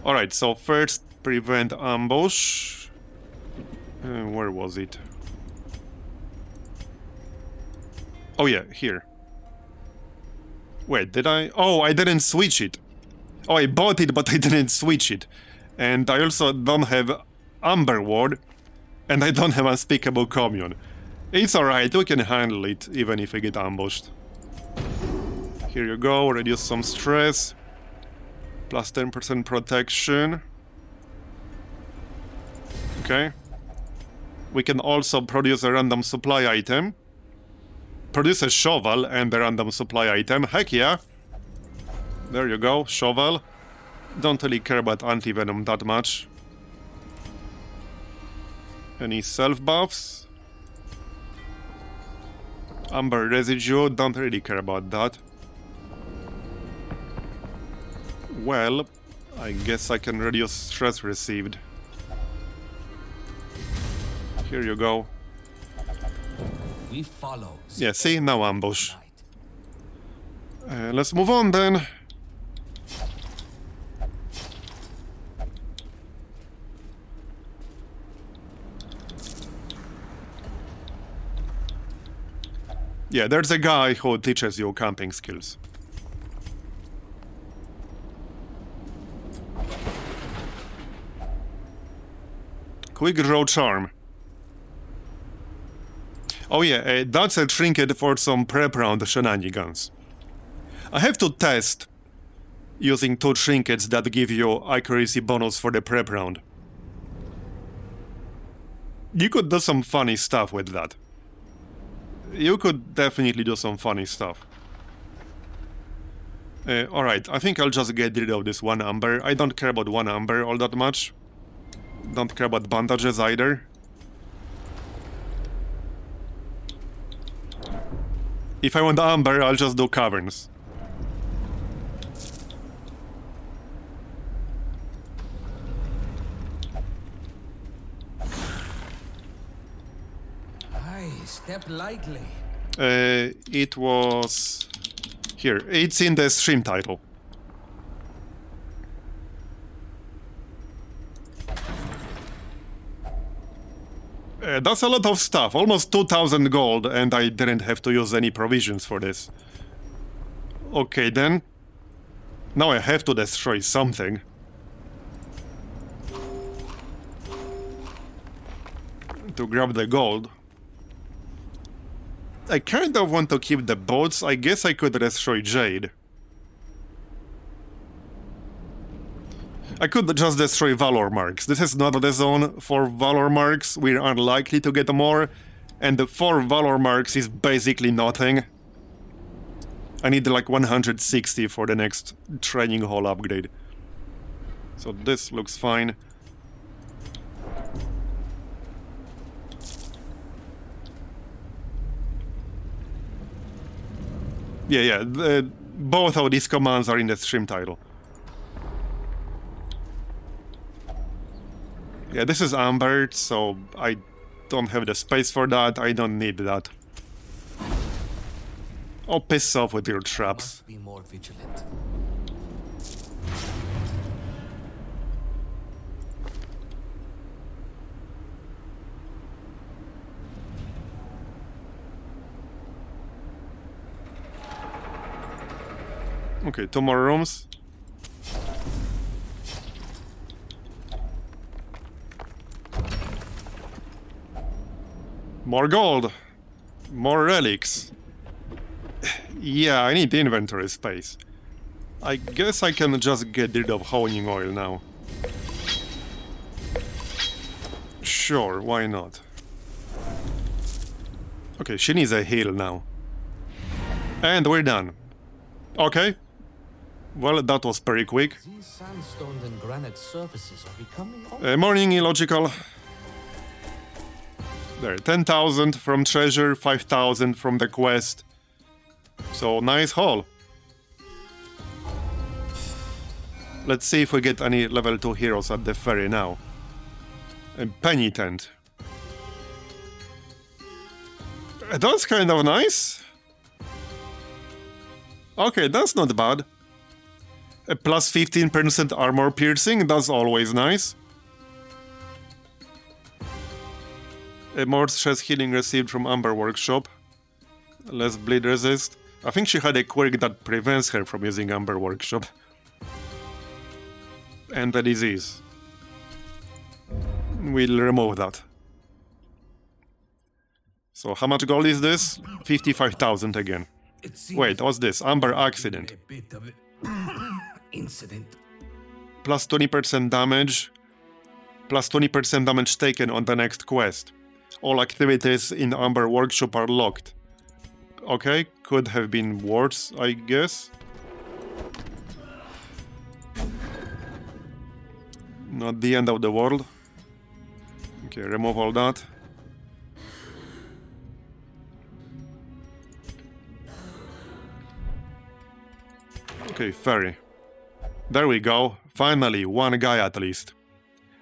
Alright, so first prevent ambush. Where was it? Oh yeah, here. Wait, did I? Oh, I didn't switch it. Oh, I bought it, but I didn't switch it. And I also don't have Amber Ward, and I don't have Unspeakable Commune. It's alright, we can handle it, even if we get ambushed. Here you go, reduce some stress. Plus 10% protection. Okay. We can also produce a random supply item. Produce a shovel and a random supply item. Heck yeah! There you go, shovel. Don't really care about anti-venom that much. Any self-buffs? Amber residue, don't really care about that. Well, I guess I can reduce stress received. Here you go. We follow. Yeah, see? No ambush. Let's move on then. Yeah, there's a guy who teaches you camping skills. Quick draw charm. Oh yeah, that's a trinket for some prep round shenanigans. I have to test using 2 trinkets that give you accuracy bonus for the prep round. You could do some funny stuff with that. You could definitely do some funny stuff. Alright, I think I'll just get rid of this 1 amber. I don't care about 1 amber all that much. Don't care about bandages either. If I want amber, I'll just do caverns. Aye, step lightly. It was... Here, it's in the stream title. That's a lot of stuff, almost 2000 gold, and I didn't have to use any provisions for this. Okay then. Now I have to destroy something. To grab the gold. I kind of want to keep the boats. I guess I could destroy Jade. I could just destroy Valor Marks. This is not the zone for Valor Marks. We're unlikely to get more. And 4 Valor Marks is basically nothing. I need like 160 for the next training hall upgrade. So this looks fine. Yeah, both of these commands are in the stream title. Yeah, this is Amber, so I don't have the space for that. I don't need that. Oh, piss off with your traps. Must be more vigilant. Okay, 2 more rooms. More gold. More relics. Yeah, I need inventory space. I guess I can just get rid of honing oil now. Sure, why not? Okay, she needs a heal now. And we're done. Okay. Well, that was pretty quick. These sandstone and granite surfaces are becoming Morning illogical. There, 10,000 from treasure, 5,000 from the quest. So, nice haul. Let's see if we get any level 2 heroes at the ferry now. A penitent. That's kind of nice. Okay, that's not bad. A plus 15% armor piercing, that's always nice. A more stress healing received from Amber Workshop. Less bleed resist. I think she had a quirk that prevents her from using Amber Workshop. And the disease. We'll remove that. So how much gold is this? 55,000 again. Wait, what's this? Amber accident. A bit of incident. Plus 20% damage. Plus 20% damage taken on the next quest. All activities in Amber Workshop are locked. Okay, could have been worse, I guess. Not the end of the world. Okay, remove all that. Okay, ferry. There we go. Finally, one guy at least.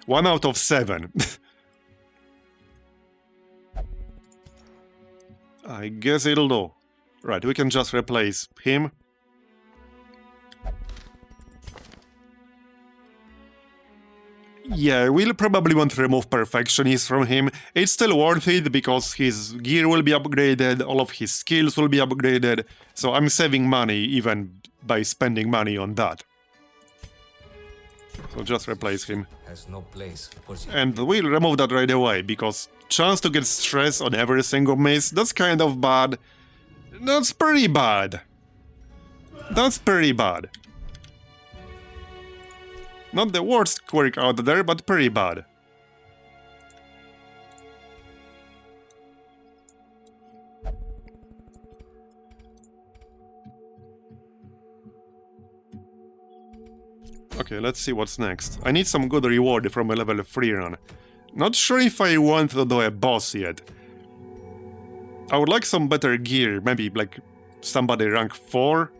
1 out of 7. I guess it'll do. Right, we can just replace him. Yeah, we'll probably want to remove Perfectionist from him. It's still worth it because his gear will be upgraded, all of his skills will be upgraded, so I'm saving money even by spending money on that. So just replace him. has no place for the And we'll remove that right away, because chance to get stress on every single miss, that's kind of bad. That's pretty bad. That's pretty bad. Not the worst quirk out there, but pretty bad. Okay, let's see what's next. I need some good reward from a level 3 run. Not sure if I want to do a boss yet. I would like some better gear, maybe like somebody rank 4.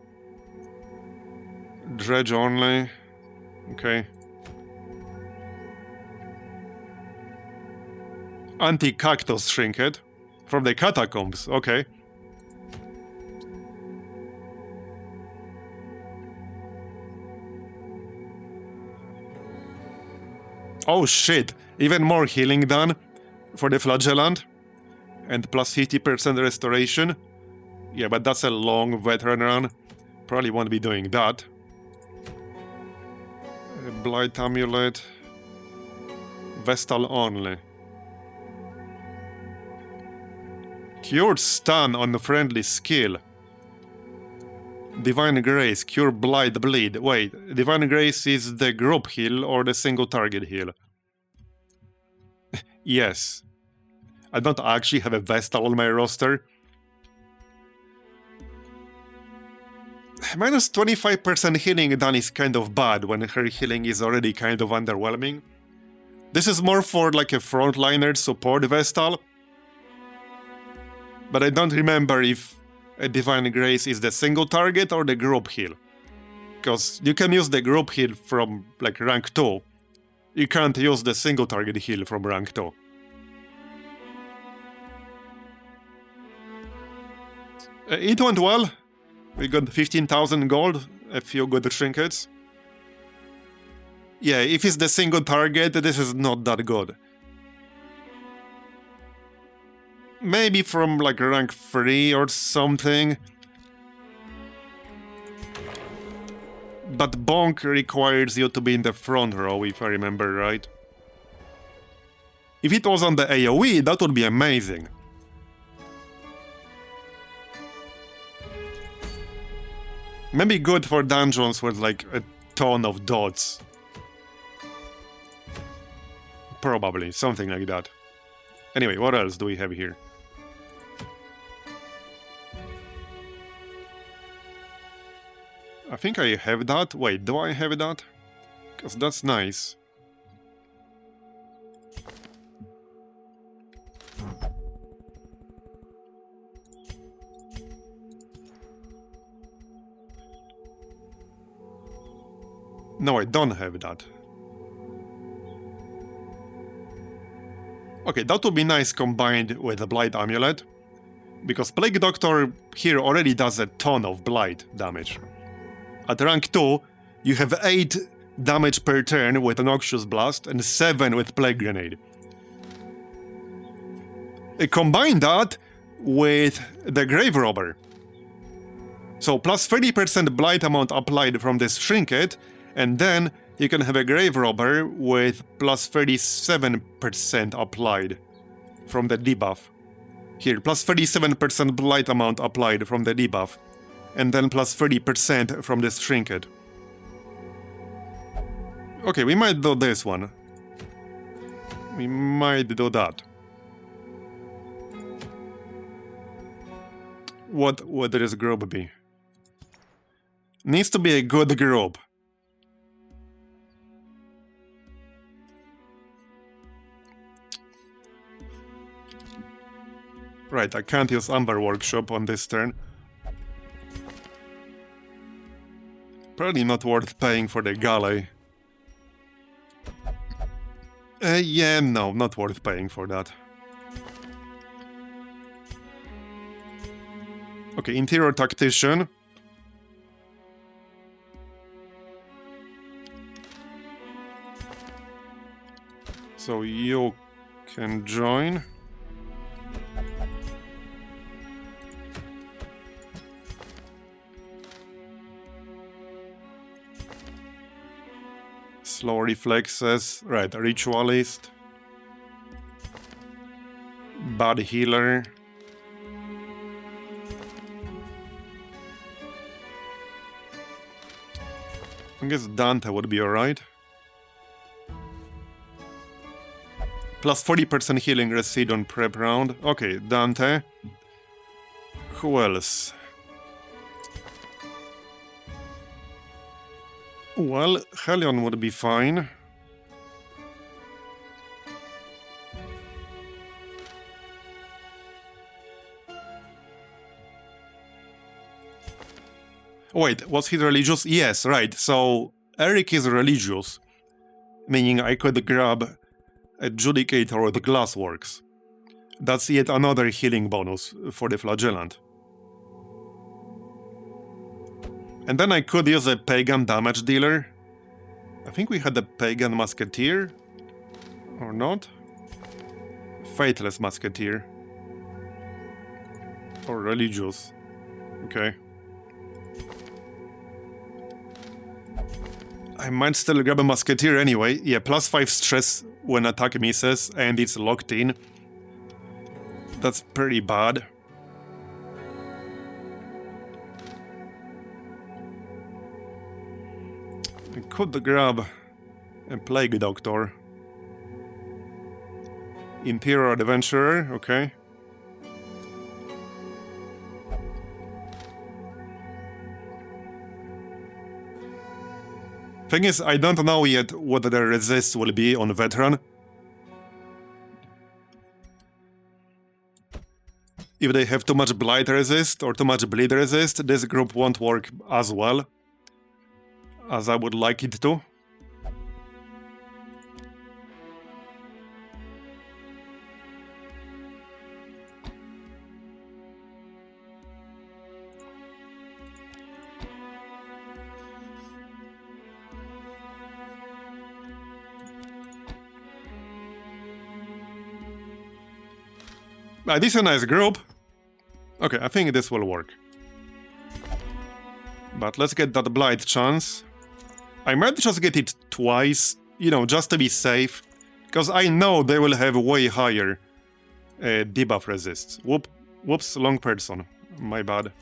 Dredge only. Okay. Anti-cactus trinket. From the Catacombs, okay. Oh shit, even more healing done for the flagellant. And plus 50% restoration. Yeah, but that's a long veteran run. Probably won't be doing that. Blight amulet. Vestal only. Cured stun on the friendly skill. Divine Grace, cure blight bleed. Wait, Divine Grace is the group heal or the single target heal? Yes. I don't actually have a Vestal on my roster. Minus 25% healing done is kind of bad when her healing is already kind of underwhelming. This is more for like a frontliner support Vestal. But I don't remember if a Divine Grace is the single target or the group heal. Because you can use the group heal from like rank 2. You can't use the single target heal from rank 2. It went well. We got 15,000 gold, a few good trinkets. Yeah, if it's the single target, this is not that good. Maybe from like rank 3 or something. But bonk requires you to be in the front row, if I remember right. If it was on the AoE, that would be amazing. Maybe good for dungeons with like a ton of dots. Probably, something like that. Anyway, what else do we have here? I think I have that. Wait, do I have that? Because that's nice. No, I don't have that. Okay, that would be nice combined with a Blight Amulet. Because Plague Doctor here already does a ton of Blight damage. At rank 2, you have 8 damage per turn with a Noxious Blast and 7 with Plague Grenade. Combine that with the Grave Robber. So plus 30% Blight amount applied from this Trinket, and then you can have a Grave Robber with plus 37% applied from the debuff. Here, plus 37% Blight amount applied from the debuff. And then plus 30% from this Trinket. Okay, we might do this one. We might do that. What would this group be? Needs to be a good group. Right, I can't use Amber Workshop on this turn. Probably not worth paying for the galley. Yeah, no, not worth paying for that. Okay, Interior Tactician. So you can join. Slow reflexes, right, Ritualist. Bad Healer. I guess Dante would be alright. Plus 40% healing recede on prep round. Okay, Dante. Who else? Well, Helion would be fine. Wait, was he religious? Yes, right. So Eric is religious, meaning I could grab a Judicator with Glassworks. That's yet another healing bonus for the Flagellant. And then I could use a Pagan Damage Dealer. I think we had a Pagan Musketeer. Or not? Faithless Musketeer. Or Religious. Okay. I might still grab a Musketeer anyway. Yeah, plus 5 stress when attack misses and it's locked in. That's pretty bad. I could grab a Plague Doctor. Imperial Adventurer, okay. Thing is, I don't know yet what the resist will be on Veteran. If they have too much Blight resist or too much Bleed resist, this group won't work as well as I would like it to. This is a nice group. Okay, I think this will work. But let's get that Blight chance. I might just get it twice, you know, just to be safe. Because I know they will have way higher debuff resists. Whoops, long person. My bad.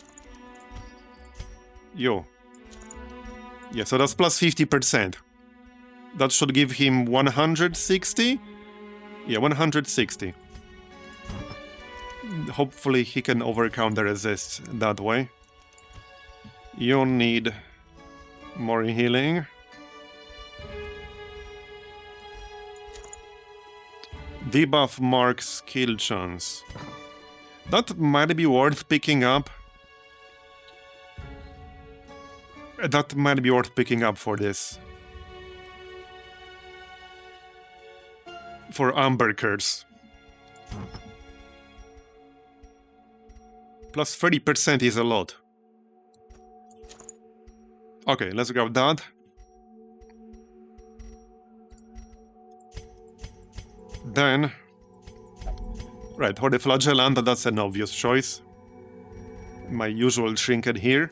Yo. Yeah, so that's plus 50%. That should give him 160? Yeah, 160. Hopefully he can overcome the resist that way. You need more healing. Debuff marks kill chance. That might be worth picking up. That might be worth picking up for this. For Amber Curse. Plus 30% is a lot. Okay, let's grab that. Then... Right, for the Flagellant, that's an obvious choice. My usual Trinket here.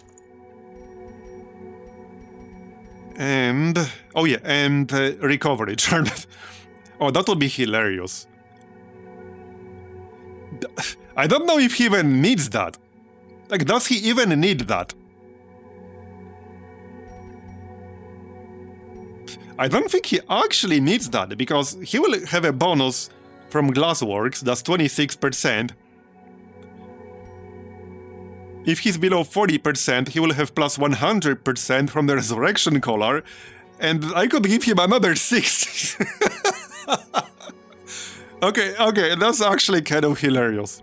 And... Oh yeah, and Recovery Charm. Oh, that would be hilarious. I don't know if he even needs that. Like, does he even need that? I don't think he actually needs that, because he will have a bonus from Glassworks, that's 26%. If he's below 40%, he will have plus 100% from the Resurrection Collar, and I could give him another 60. Okay, that's actually kind of hilarious.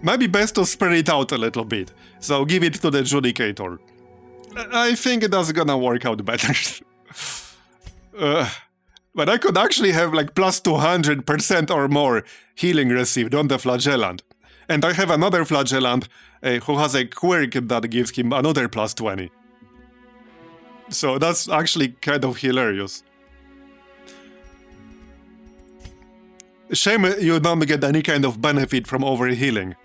Maybe best to spread it out a little bit, so give it to the Judicator. I think that's gonna work out better. But I could actually have like plus 200% or more healing received on the Flagellant. And I have another Flagellant who has a quirk that gives him another plus 20. So that's actually kind of hilarious. Shame you don't get any kind of benefit from overhealing.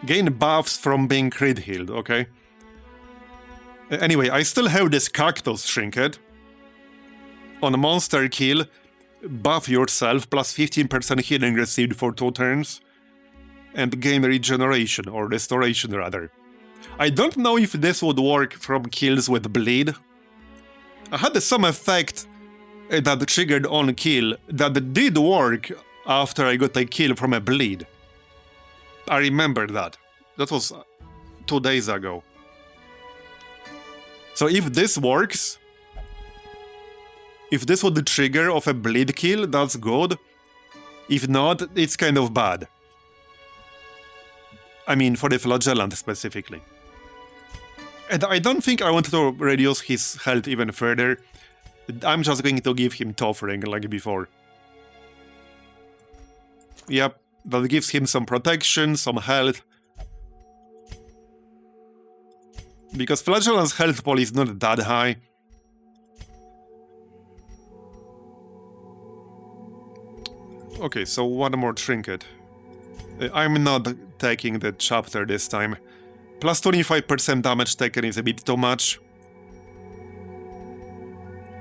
Gain buffs from being crit healed, okay? Anyway, I still have this Cactus Trinket. On a monster kill, buff yourself plus 15% healing received for 2 turns. And gain regeneration, or restoration rather. I don't know if this would work from kills with bleed. I had some effect that triggered on kill that did work after I got a kill from a bleed. I remember that. That was 2 days ago. So if this works, if this was the trigger of a bleed kill, that's good. If not, it's kind of bad. I mean, for the Flagellant specifically. And I don't think I want to reduce his health even further. I'm just going to give him Toffering like before. Yep, that gives him some protection, some health. Because Flagellant's health pool is not that high. Okay, so one more Trinket. I'm not taking the chapter this time. Plus 25% damage taken is a bit too much.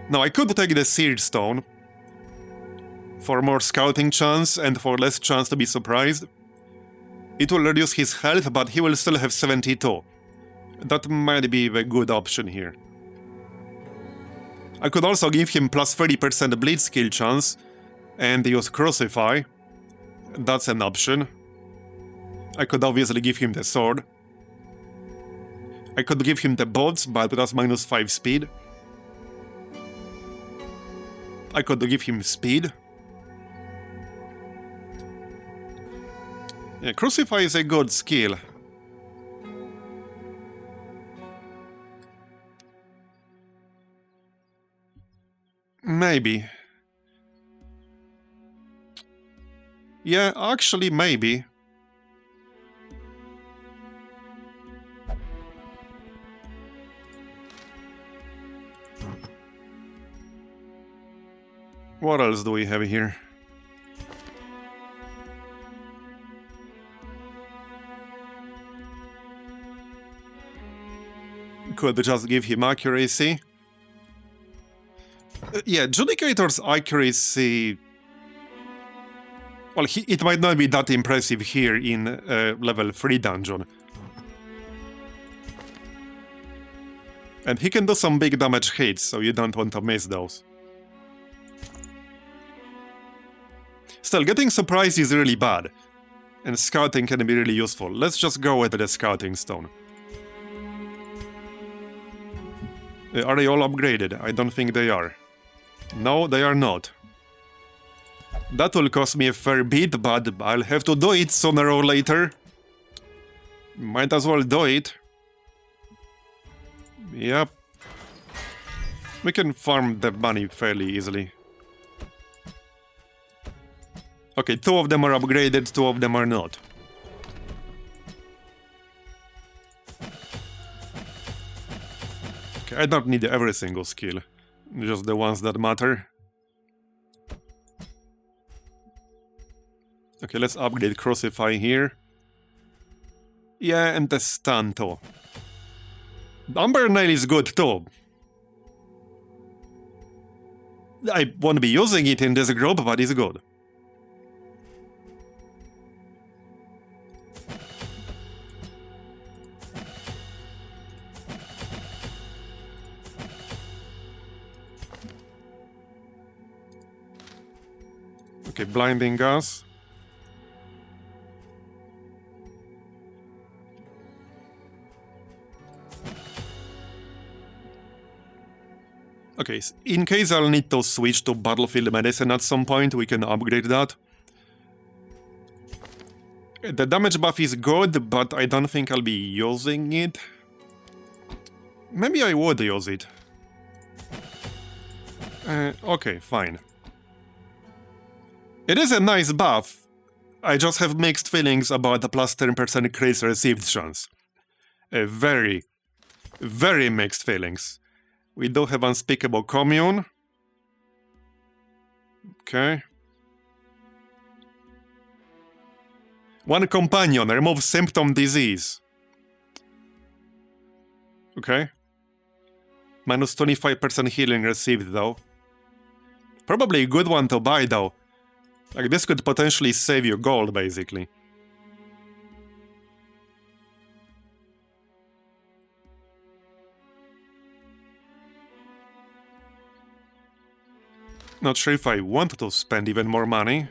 Now, I could take the Seared Stone for more scouting chance and for less chance to be surprised. It will reduce his health, but he will still have 72. That might be a good option here. I could also give him plus 30% bleed skill chance and use Crucify. That's an option. I could obviously give him the sword. I could give him the bots, but that's minus 5 speed. I could give him speed. Yeah, Crucify is a good skill. Maybe. Yeah, actually, maybe. what else do we have here? Could just give him accuracy. Yeah, Judicator's accuracy... Well, it might not be that impressive here in level 3 dungeon. And he can do some big damage hits, so you don't want to miss those. Still, getting surprised is really bad. And scouting can be really useful. Let's just go with the scouting stone. Are they all upgraded? I don't think they are. No, they are not. That will cost me a fair bit, but I'll have to do it sooner or later. Might as well do it. Yep. We can farm the money fairly easily. Okay, 2 of them are upgraded, 2 of them are not. Okay, I don't need every single skill. Just the ones that matter. Okay, let's upgrade Crucify here. Yeah, and the stun too. Umber Nail is good too. I won't be using it in this group, but it's good. Okay, Blinding Gas. Okay, in case I'll need to switch to Battlefield Medicine at some point, we can upgrade that. The damage buff is good, but I don't think I'll be using it. Maybe I would use it. Okay, fine. It is a nice buff. I just have mixed feelings about the plus 10% crits received chance. Very, very mixed feelings. We do have Unspeakable Commune. Okay. One companion, remove symptom disease. Okay. Minus 25% healing received though. Probably a good one to buy though. Like this could potentially save you gold basically. Not sure if I want to spend even more money.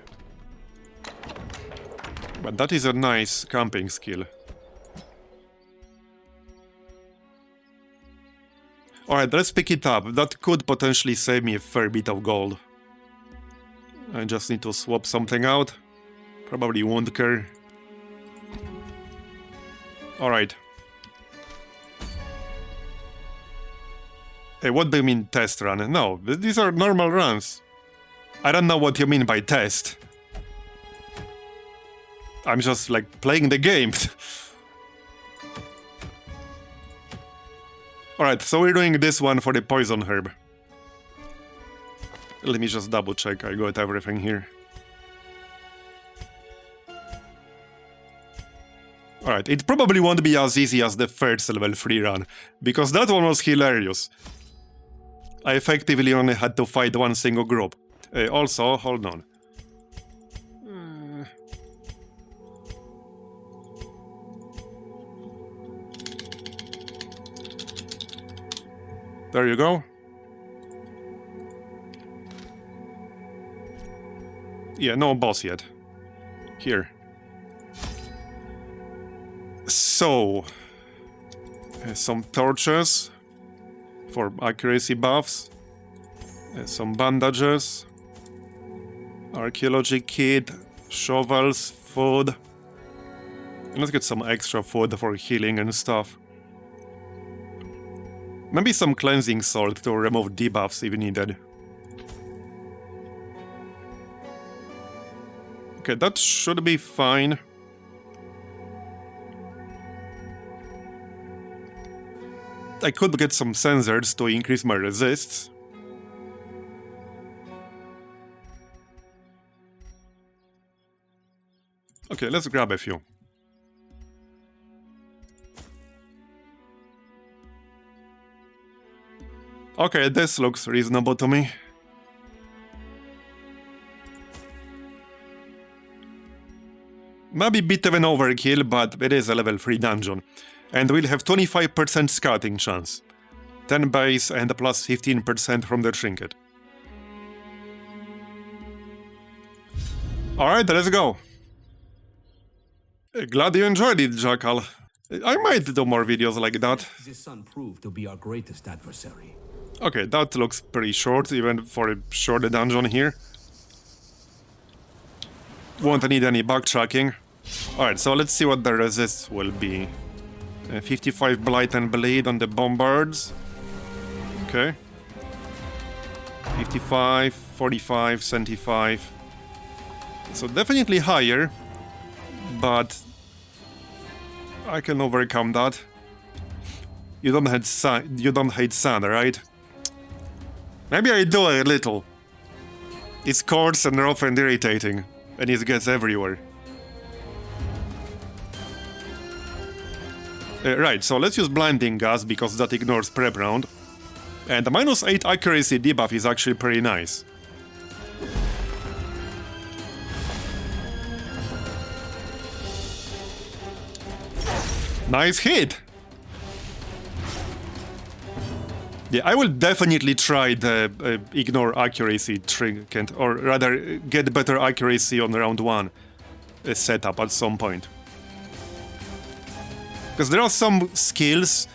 But that is a nice camping skill. Alright, let's pick it up. That could potentially save me a fair bit of gold. I just need to swap something out. Probably won't care. Alright. Hey, what do you mean test run? No, these are normal runs. I don't know what you mean by test. I'm just like playing the game. Alright, so we're doing this one for the poison herb. Let me just double check I got everything here. Alright, it probably won't be as easy as the first level 3 run, because that one was hilarious. I effectively only had to fight one single group. Also, hold on. There you go. Yeah, no boss yet. Here. So... some torches for accuracy buffs. Some bandages. Archaeology kit. Shovels. Food. And let's get some extra food for healing and stuff. Maybe some cleansing salt to remove debuffs if needed. Okay, that should be fine. I could get some sensors to increase my resists. Okay, let's grab a few. Okay, this looks reasonable to me. Maybe a bit of an overkill, but it is a level 3 dungeon. And we'll have 25% scouting chance. 10 base and plus 15% from the Trinket. Alright, let's go. Glad you enjoyed it, Jackal. I might do more videos like that. The sun proved to be our greatest adversary. Okay, that looks pretty short, even for a short dungeon here. Won't need any backtracking. Alright, so let's see what the resist will be. 55 Blight and Bleed on the Bombards. Okay. 55, 45, 75. So definitely higher, but I can overcome that. You don't hate sun, right? Maybe I do a little. It's coarse and rough and irritating, and it gets everywhere. Right, so let's use Blinding Gas because that ignores prep round. And the -8 accuracy debuff is actually pretty nice. Nice hit! Yeah, I will definitely try the ignore accuracy trinket, or rather get better accuracy on round 1 setup at some point. Because there are some skills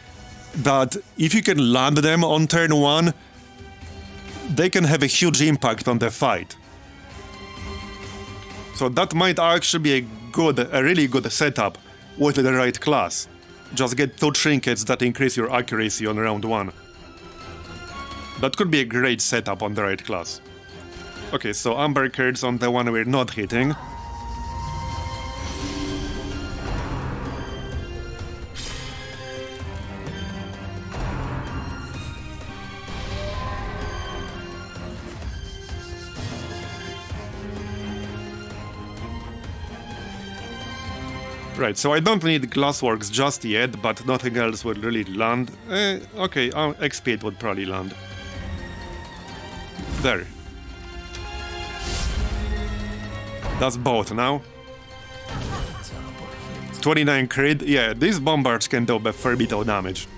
that if you can land them on turn 1, they can have a huge impact on the fight. So that might actually be a really good setup with the right class. Just get 2 trinkets that increase your accuracy on round 1. That could be a great setup on the right class. Okay, so Amber Cards on the one we're not hitting. Right, so I don't need Glassworks just yet, but nothing else will really land. Okay, XP would probably land. There. That's both now. 29 crit. Yeah, these bombards can do a fair bit of damage.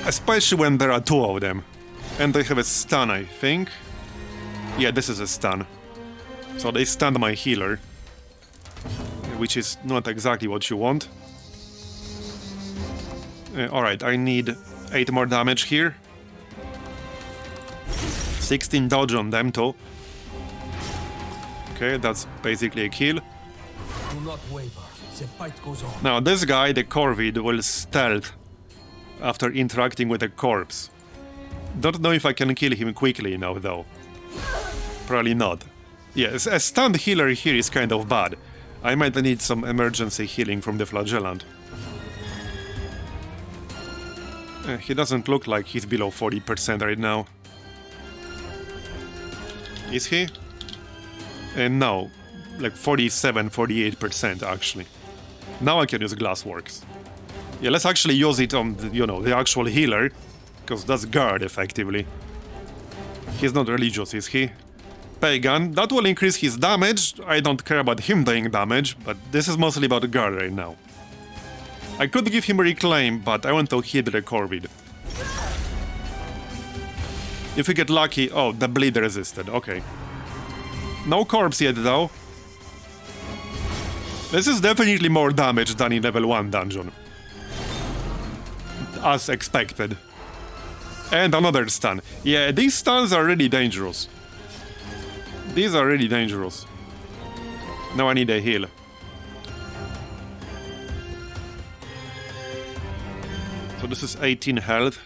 Especially when there are 2 of them. And they have a stun, I think. Yeah, this is a stun. So they stunned my healer. Which is not exactly what you want. Alright, I need 8 more damage here. 16 dodge on them too. Okay, that's basically a kill. Do not waver. The fight goes on. Now this guy, the Corvid, will stealth after interacting with a corpse. Don't know if I can kill him quickly now though. Probably not. Yeah, a stunned healer here is kind of bad. I might need some emergency healing from the Flagellant. He doesn't look like he's below 40% right now. Is he? No, like 47, 48% actually. Now I can use Glassworks. Yeah, let's actually use it on, the actual healer, because that's guard effectively. He's not religious, is he? Pagan, that will increase his damage. I don't care about him doing damage, but this is mostly about the guard right now. I could give him Reclaim, but I want to hit the Corvid. If we get lucky... Oh, the bleed resisted, okay. No corpse yet, though. This is definitely more damage than in level 1 dungeon. As expected. And another stun. Yeah, these stuns are really dangerous. These are really dangerous. Now I need a heal. So this is 18 health.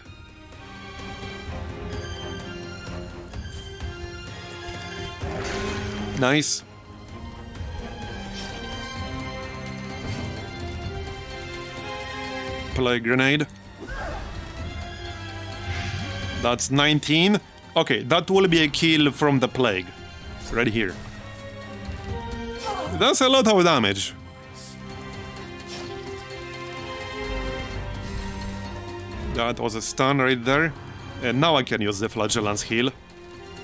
Nice. Plague Grenade. That's 19. Okay, that will be a kill from the Plague. Right here. That's a lot of damage. That was a stun right there. And now I can use the Flagellant's heal.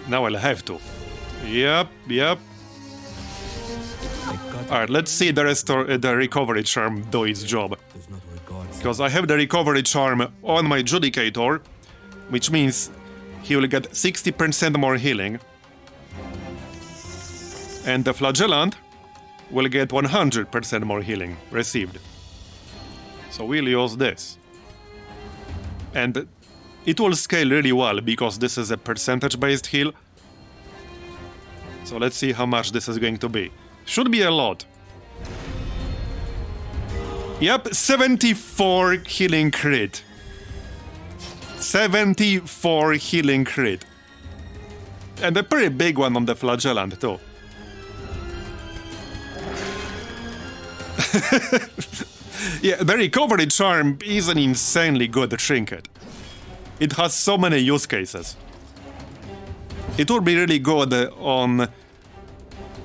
Now I'll have to. Yep. Alright, let's see the recovery charm do its job. Because I have the recovery charm on my Judicator, which means he will get 60% more healing. And the Flagellant will get 100% more healing received. So we'll use this. And it will scale really well because this is a percentage-based heal. So let's see how much this is going to be. Should be a lot. Yep, 74 healing crit. 74 healing crit. And a pretty big one on the Flagellant too. Yeah, the recovery charm is an insanely good trinket. It has so many use cases. It would be really good on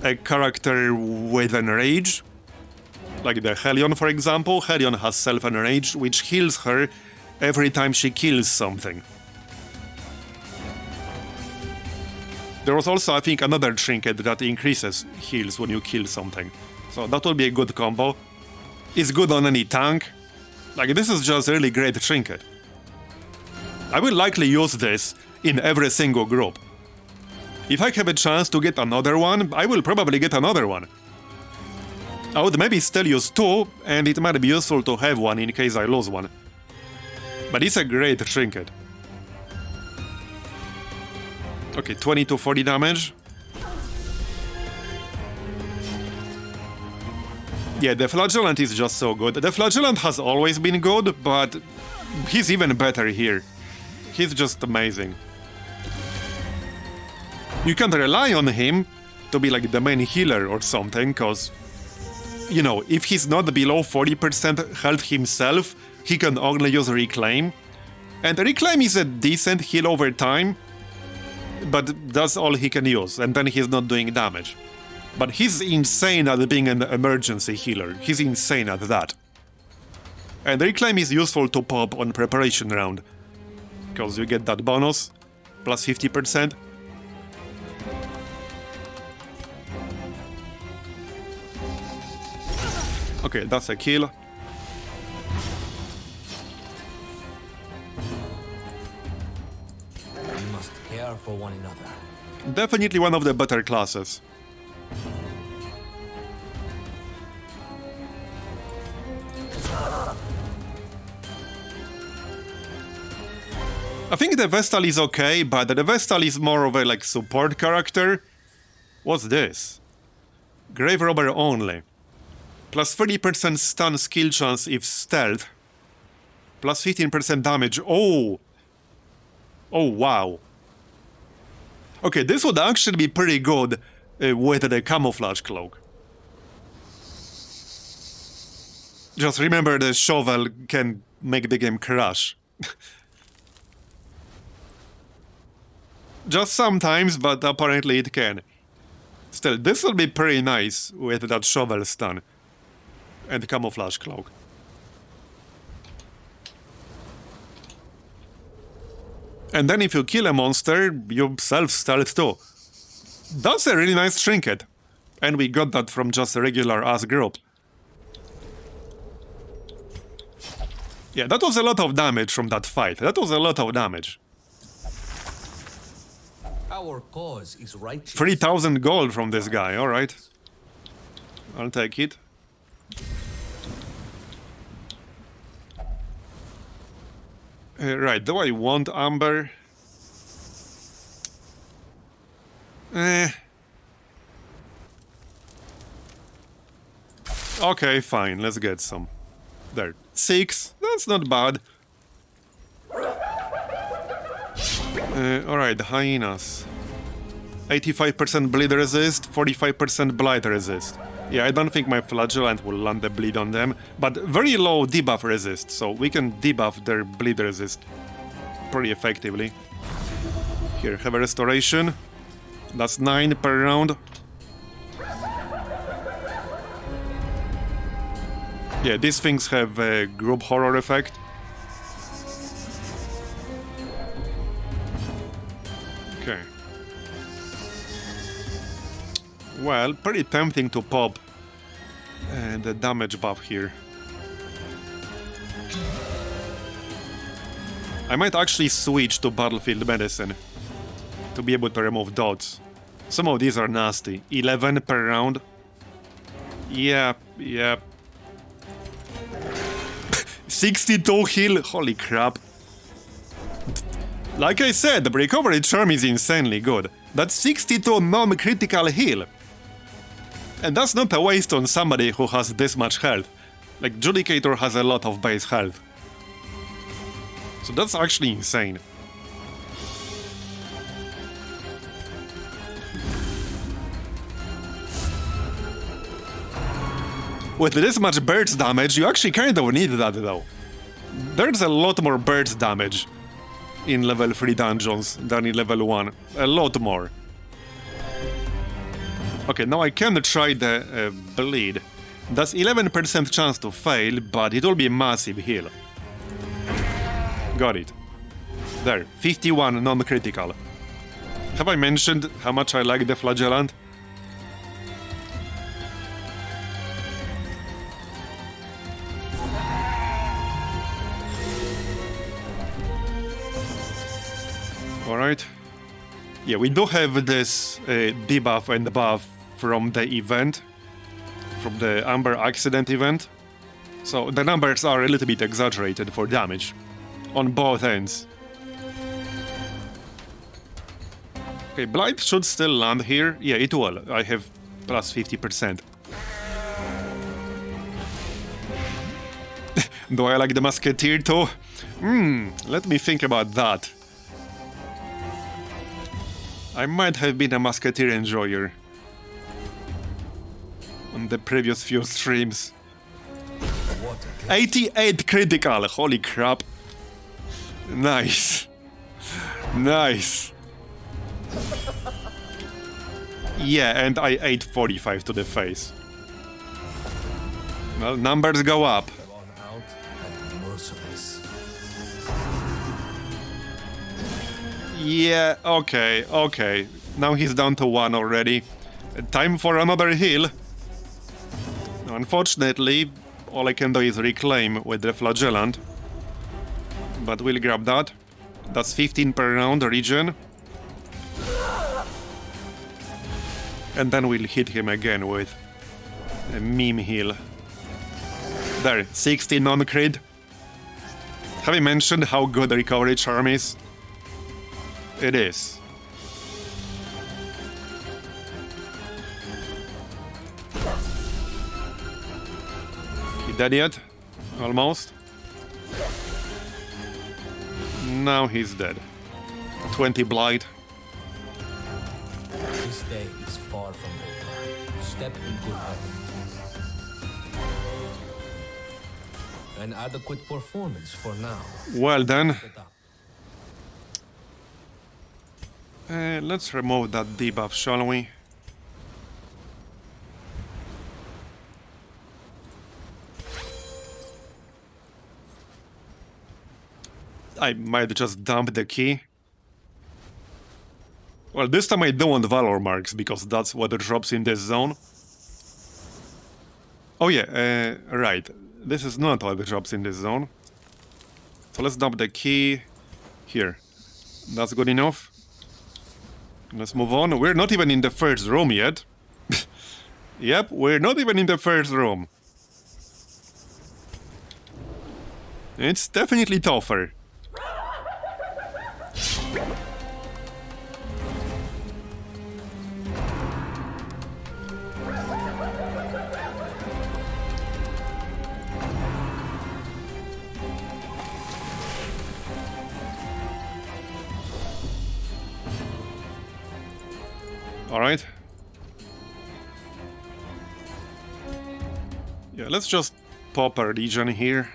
a character with enrage. Like the Hellion, for example. Hellion has self-enrage, which heals her every time she kills something. There was also, I think, another trinket that increases heals when you kill something. So that would be a good combo. It's good on any tank. Like, this is just a really great trinket. I will likely use this in every single group. If I have a chance to get another one, I will probably get another one. I would maybe still use two, and it might be useful to have one in case I lose one. But it's a great trinket. Okay, 20 to 40 damage. Yeah, the Flagellant is just so good. The Flagellant has always been good, but he's even better here. He's just amazing. You can't rely on him to be like the main healer or something, because, you know, if he's not below 40% health himself, he can only use Reclaim. And Reclaim is a decent heal over time, but that's all he can use, and then he's not doing damage. But he's insane at being an emergency healer. He's insane at that. And Reclaim is useful to pop on Preparation round, because you get that bonus, plus 50%. Okay, that's a kill. We must care for one another. Definitely one of the better classes. I think the Vestal is okay, but the Vestal is more of a like support character. What's this? Grave Robber only. Plus 30% stun skill chance if stealth. Plus 15% damage. Oh! Oh, wow. Okay, this would actually be pretty good with the camouflage cloak. Just remember the shovel can make the game crash. Just sometimes, but apparently it can. Still, this will be pretty nice with that shovel stun and camouflage cloak. And then if you kill a monster, you self-stealth too. That's a really nice trinket. And we got that from just a regular ass group. Yeah, that was a lot of damage from that fight. That was a lot of damage. Our cause is righteous. 3,000 gold from this guy, alright. I'll take it. Right, do I want Amber? Okay, fine, let's get some. There, 6, that's not bad. Alright, hyenas. 85% bleed resist, 45% blight resist. Yeah, I don't think my Flagellant will land the bleed on them, but very low debuff resist, so we can debuff their bleed resist pretty effectively. Here, have a restoration. That's 9 per round. Yeah, these things have a group horror effect. Okay. Well, pretty tempting to pop the damage buff here. I might actually switch to Battlefield Medicine to be able to remove dots. Some of these are nasty. 11 per round. Yeah. 62 heal, holy crap. Like I said, the recovery charm is insanely good. That's 62 non-critical heal. And that's not a waste on somebody who has this much health. Like, Judicator has a lot of base health. So that's actually insane. With this much burst damage, you actually kind of need that though. There's a lot more burst damage in level 3 dungeons than in level 1. A lot more. Okay, now I can try the bleed. That's 11% chance to fail, but it will be a massive heal. Got it. There, 51 non-critical. Have I mentioned how much I like the Flagellant? Alright. Yeah, we do have this debuff and buff from the event, from the Amber Accident event. So the numbers are a little bit exaggerated for damage, on both ends. Okay, Blight should still land here. Yeah, it will. I have plus 50%. Do I like the Musketeer too? Let me think about that. I might have been a Musketeer enjoyer on the previous few streams. 88 critical, holy crap. Nice. Nice. Yeah, and I ate 45 to the face. Well, numbers go up. Yeah, okay. Now he's down to 1 already. Time for another heal. Unfortunately, all I can do is reclaim with the Flagellant. But we'll grab that. That's 15 per round regen. And then we'll hit him again with a meme heal. There, 60 non-crit. Have I mentioned how good the recovery charm is? It is. He dead yet? Almost. Now he's dead. 20 blight. This day is far from over. Step in good health. An adequate performance for now. Well then. Let's remove that debuff, shall we? I might just dump the key. Well, this time I don't want Valor Marks, because that's what drops in this zone. Oh yeah, right. This is not what drops in this zone. So let's dump the key here. That's good enough. Let's move on. We're not even in the first room yet. Yep, we're not even in the first room. It's definitely tougher. Alright. Yeah, let's just pop our Legion here.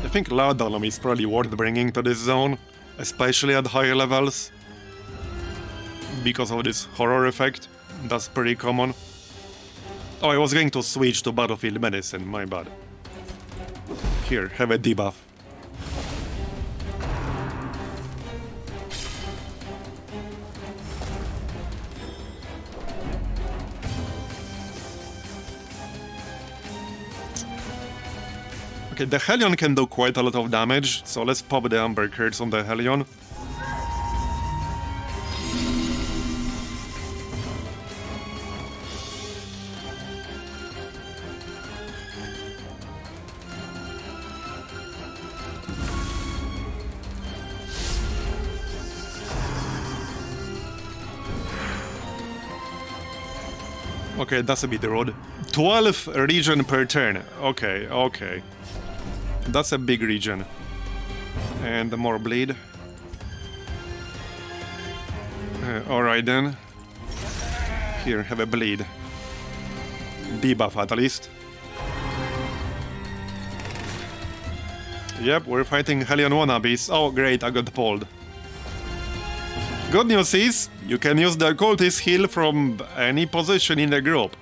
I think Laudanum is probably worth bringing to this zone. especially at higher levels, because of this horror effect. That's pretty common. Oh, I was going to switch to Battlefield Medicine, my bad. Here, have a debuff. Okay, the Hellion can do quite a lot of damage, so let's pop the Amber Curse on the Hellion. Okay, that's a bit rude. 12 regen per turn. Okay, okay. That's a big regen. And more bleed. Alright then. Here, have a bleed. Debuff at least. Yep, we're fighting Hellion wannabes. Oh great, I got pulled. Good news is, you can use the occultist heal from any position in the group.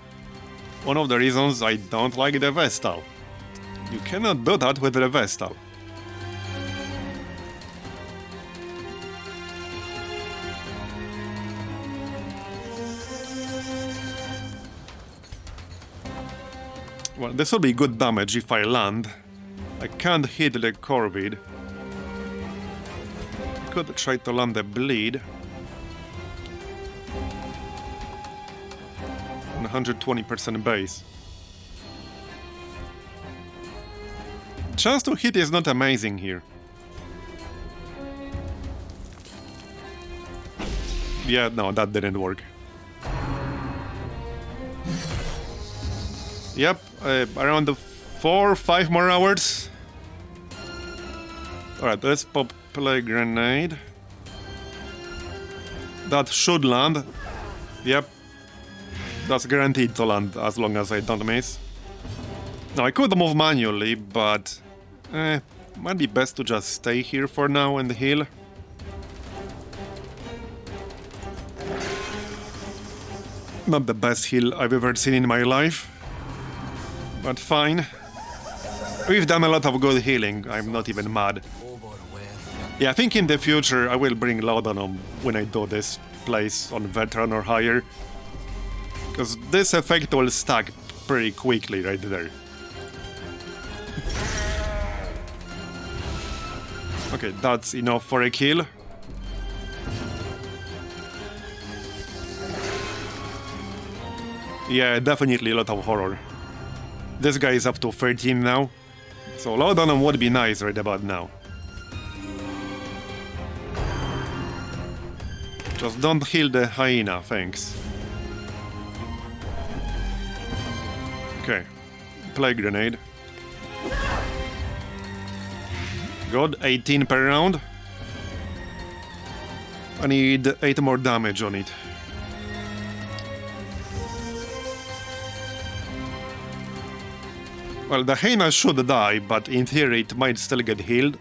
One of the reasons I don't like the Vestal. You cannot do that with the Vestal. Well, this will be good damage if I land. I can't hit the Corvid. I could try to land the bleed. 120% base. Chance to hit is not amazing here. Yeah, no, that didn't work. Yep, around the 4 or 5 more hours. Alright, let's pop play grenade. That should land. Yep. That's guaranteed to land as long as I don't miss. Now I could move manually, but might be best to just stay here for now and heal. Not the best heal I've ever seen in my life, but fine. We've done a lot of good healing, I'm not even mad. Yeah, I think in the future I will bring Laudanum when I do this place on Veteran or higher. Because this effect will stack pretty quickly right there. Okay, that's enough for a kill. Yeah, definitely a lot of horror. This guy is up to 13 now. So Laudanum would be nice right about now. Just don't heal the hyena, thanks. Okay, play grenade. Good, 18 per round. I need 8 more damage on it. Well, the hyena should die, but in theory it might still get healed.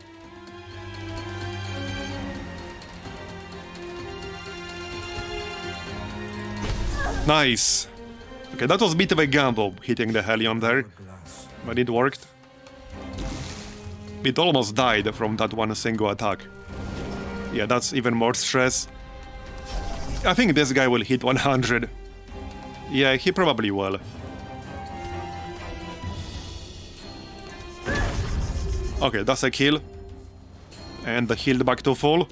Nice! Okay, that was a bit of a gamble, hitting the Hellion there, but it worked. It almost died from that one single attack. Yeah, that's even more stress. I think this guy will hit 100. Yeah, he probably will. Okay, that's a kill. And healed back to full.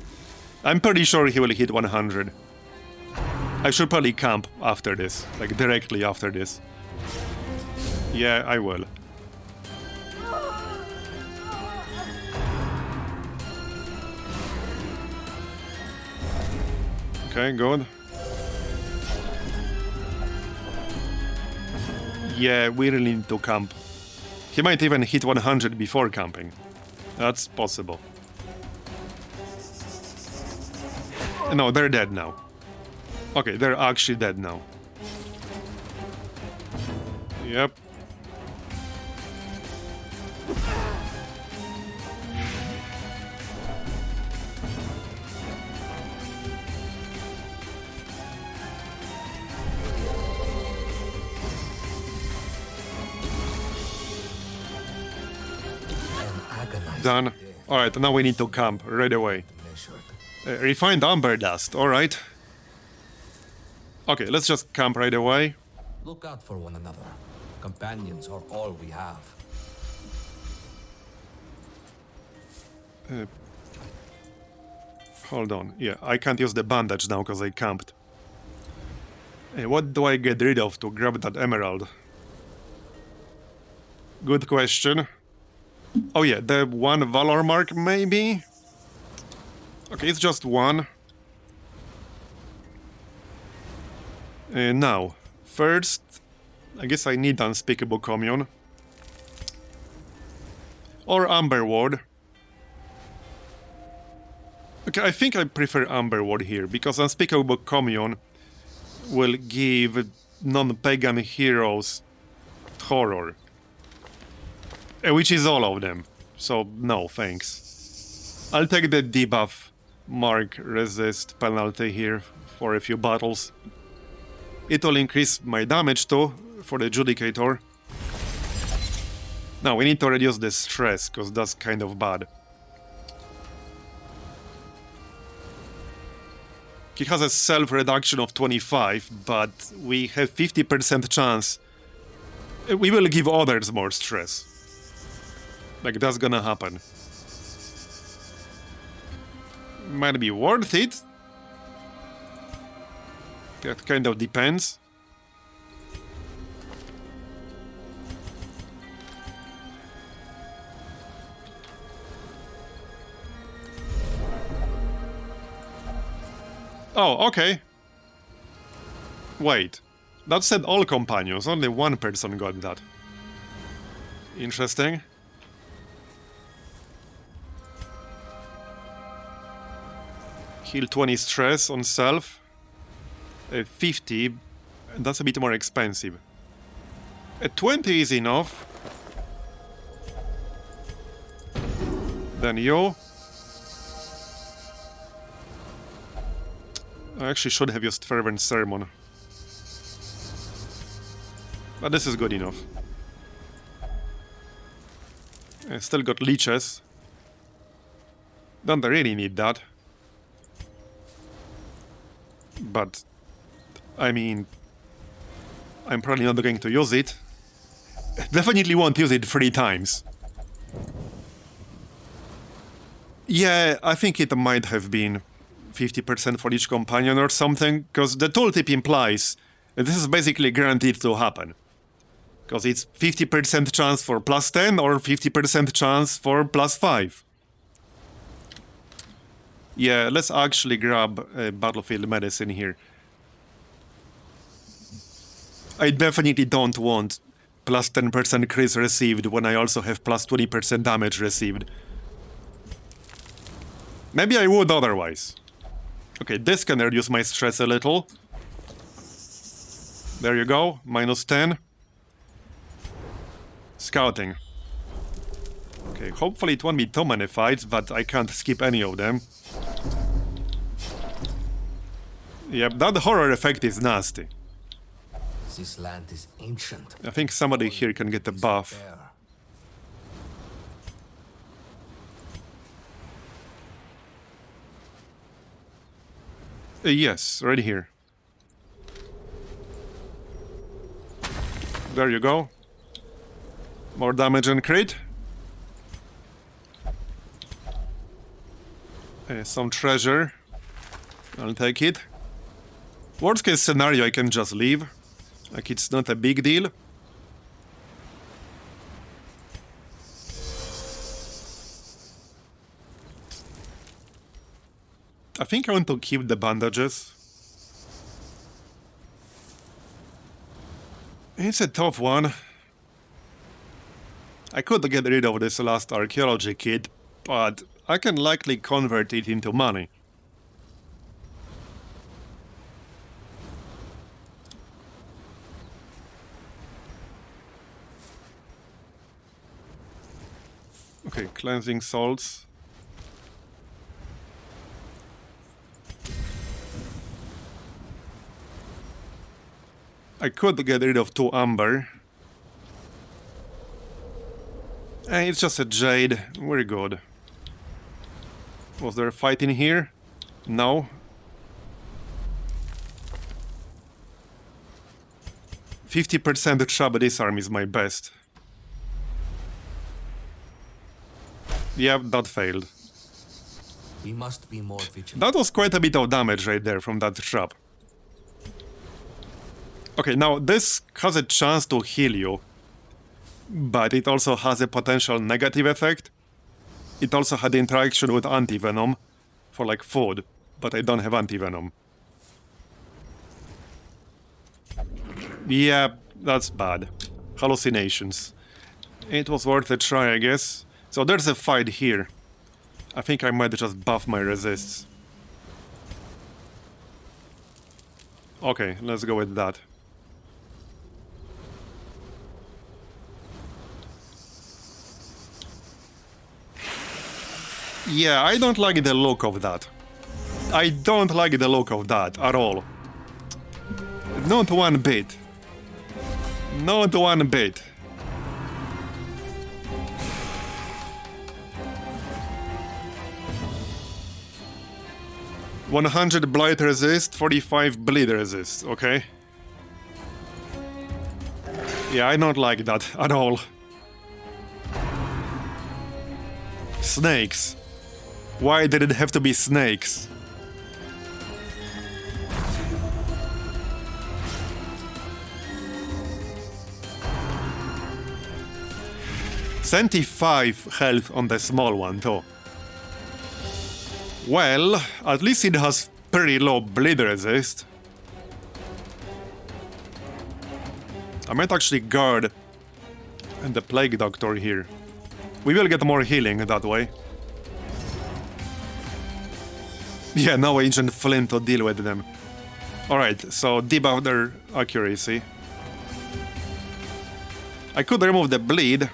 I'm pretty sure he will hit 100. I should probably camp after this, like directly after this. Yeah, I will. Okay, good. Yeah, we really need to camp. He might even hit 100 before camping. That's possible. No, they're dead now. Okay, they're actually dead now. Yep. Done. Alright, now we need to camp right away. Refined amber dust, alright. Okay, let's just camp right away. Look out for one another. Companions are all we have. Hold on. Yeah, I can't use the bandage now because I camped. What do I get rid of to grab that emerald? Good question. Oh yeah, the one valor mark maybe? Okay, it's just one. Now, first, I guess I need Unspeakable Commune. Or Amber Ward. Okay, I think I prefer Amber Ward here, because Unspeakable Commune will give non-pagan heroes horror. Which is all of them. So, no, thanks. I'll take the debuff mark resist penalty here for a few battles. It will increase my damage too, for the Judicator. Now, we need to reduce the stress, because that's kind of bad. He has a self-reduction of 25, but we have 50% chance. We will give others more stress. Like, that's gonna happen. Might be worth it. That kind of depends. Oh, okay. Wait. That said all companions, only one person got that. Interesting. Heal 20 stress on self. 50, that's a bit more expensive. 20 is enough. Then you. I actually should have used Fervent Sermon. But this is good enough. I still got leeches. Don't really need that. But, I mean, I'm probably not going to use it. Definitely won't use it 3 times. Yeah, I think it might have been 50% for each companion or something, because the tooltip implies that this is basically guaranteed to happen. Because it's 50% chance for +10 or 50% chance for +5. Yeah, let's actually grab Battlefield Medicine here. I definitely don't want +10% crit received when I also have +20% damage received. Maybe I would otherwise. Okay, this can reduce my stress a little. There you go, -10. Scouting. Okay, hopefully it won't be too many fights, but I can't skip any of them. Yep, that horror effect is nasty. This land is ancient. I think somebody here can get a buff. Yes, right here. There you go. More damage and crit. Some treasure. I'll take it. Worst case scenario, I can just leave. Like, it's not a big deal. I think I want to keep the bandages. It's a tough one. I could get rid of this last archaeology kit, but I can likely convert it into money. Okay, cleansing salts. I could get rid of 2 amber. It's just a Jade. Very good. Was there a fight in here? No. 50% Trap Disarm is my best. Yep, that failed. We must be more vigilant. That was quite a bit of damage right there from that trap. Okay, now this has a chance to heal you, but it also has a potential negative effect. It also had interaction with anti-venom for like food, but I don't have anti-venom. Yeah, that's bad. Hallucinations. It was worth a try, I guess. So there's a fight here. I think I might just buff my resists. Okay, let's go with that. Yeah, I don't like the look of that. I don't like the look of that at all. Not one bit. Not one bit. "100 blight resist, 45 bleed resist," okay? Yeah, I don't like that at all. Snakes. Why did it have to be snakes? "75 health on the small one, though. Well, at least it has pretty low bleed resist. I might actually guard the Plague Doctor here. We will get more healing that way. Yeah, no Ancient Flint to deal with them. Alright, so debuff their accuracy. I could remove the bleed.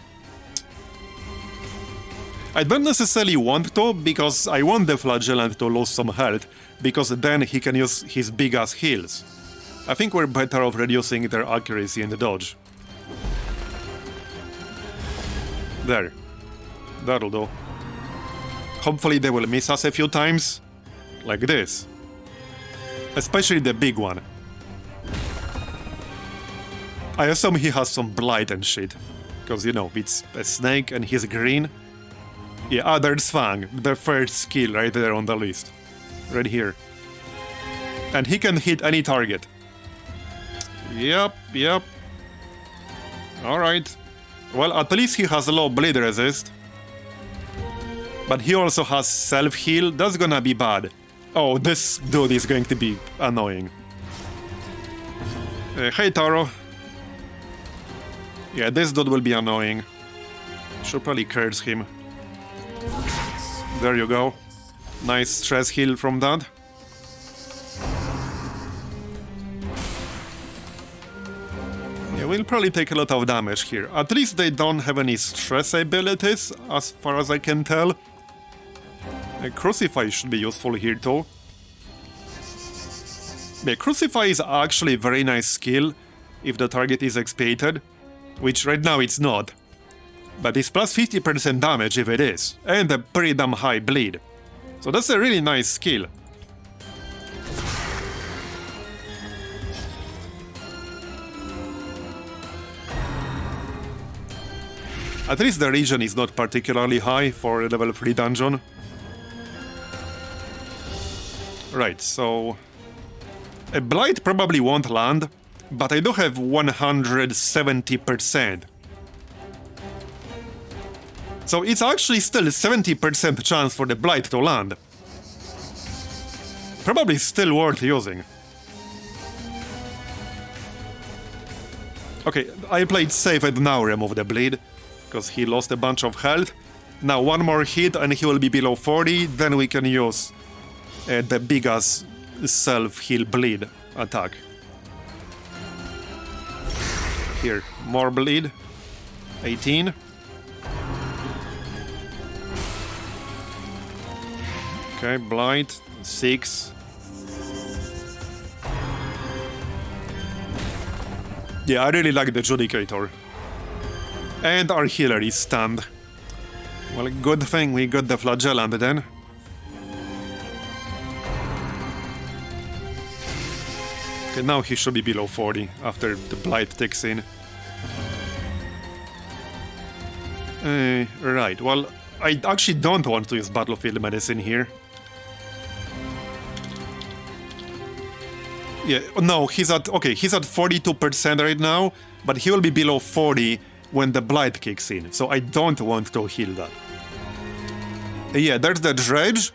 I don't necessarily want to, because I want the Flagellant to lose some health, because then he can use his big-ass heals. I think we're better off reducing their accuracy and dodge. There. That'll do. Hopefully they will miss us a few times. Like this. Especially the big one. I assume he has some blight and shit. Because, you know, it's a snake and he's green. Yeah, there's Fang, the first skill right there on the list. Right here. And he can hit any target. Yep. Alright. Well, at least he has low bleed resist. But he also has self-heal. That's gonna be bad. Oh, this dude is going to be annoying. Hey, Taro. Yeah, this dude will be annoying. Should probably curse him. There you go. Nice stress heal from that. Yeah, we'll probably take a lot of damage here. At least they don't have any stress abilities, as far as I can tell. A Crucify should be useful here too. Yeah, Crucify is actually a very nice skill if the target is expiated, which right now it's not. But it's plus 50% damage if it is, and a pretty damn high bleed. So that's a really nice skill. At least the region is not particularly high for a level 3 dungeon. Right, so... a Blight probably won't land, but I do have 170%. So it's actually still a 70% chance for the Blight to land. Probably still worth using. Okay, I played safe and now remove the bleed, because he lost a bunch of health. Now one more hit and he will be below 40, then we can use the big-ass self-heal bleed attack. Here, more bleed. 18. Okay, blight. 6. Yeah, I really like the Judicator. And our healer is stunned. Well, good thing we got the flagellant then. Okay, now he should be below 40 after the blight takes in. Right, well, I actually don't want to use battlefield medicine here. Yeah, no, he's at 42% right now, but he will be below 40 when the blight kicks in, so I don't want to heal that. Yeah, there's the dredge,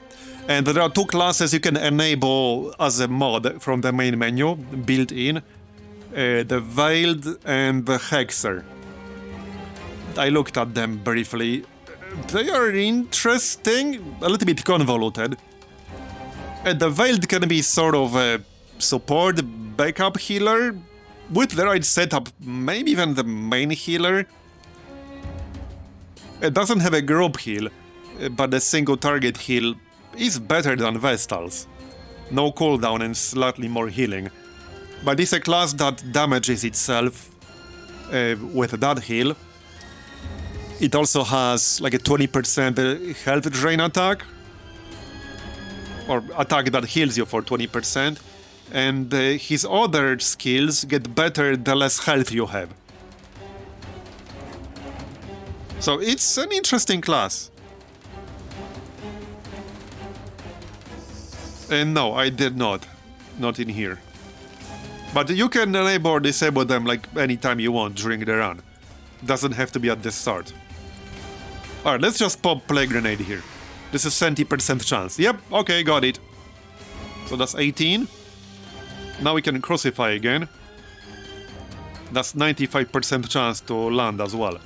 and there are two classes you can enable as a mod from the main menu, built in. The Veiled and the Hexer. I looked at them briefly. They are interesting, a little bit convoluted. The Veiled can be sort of a support, backup healer. With the right setup, maybe even the main healer. It doesn't have a group heal, but the single target heal is better than Vestal's. No cooldown and slightly more healing. But it's a class that damages itself with that heal. It also has like a 20% health drain attack. Or attack that heals you for 20%. And his other skills get better the less health you have. So it's an interesting class. And no, I did not. Not in here. But you can enable or disable them like anytime you want during the run. Doesn't have to be at the start. Alright, let's just pop Plague Grenade here. This is 70% chance. Yep, okay, got it. So that's 18. Now we can Crucify again. That's 95% chance to land as well.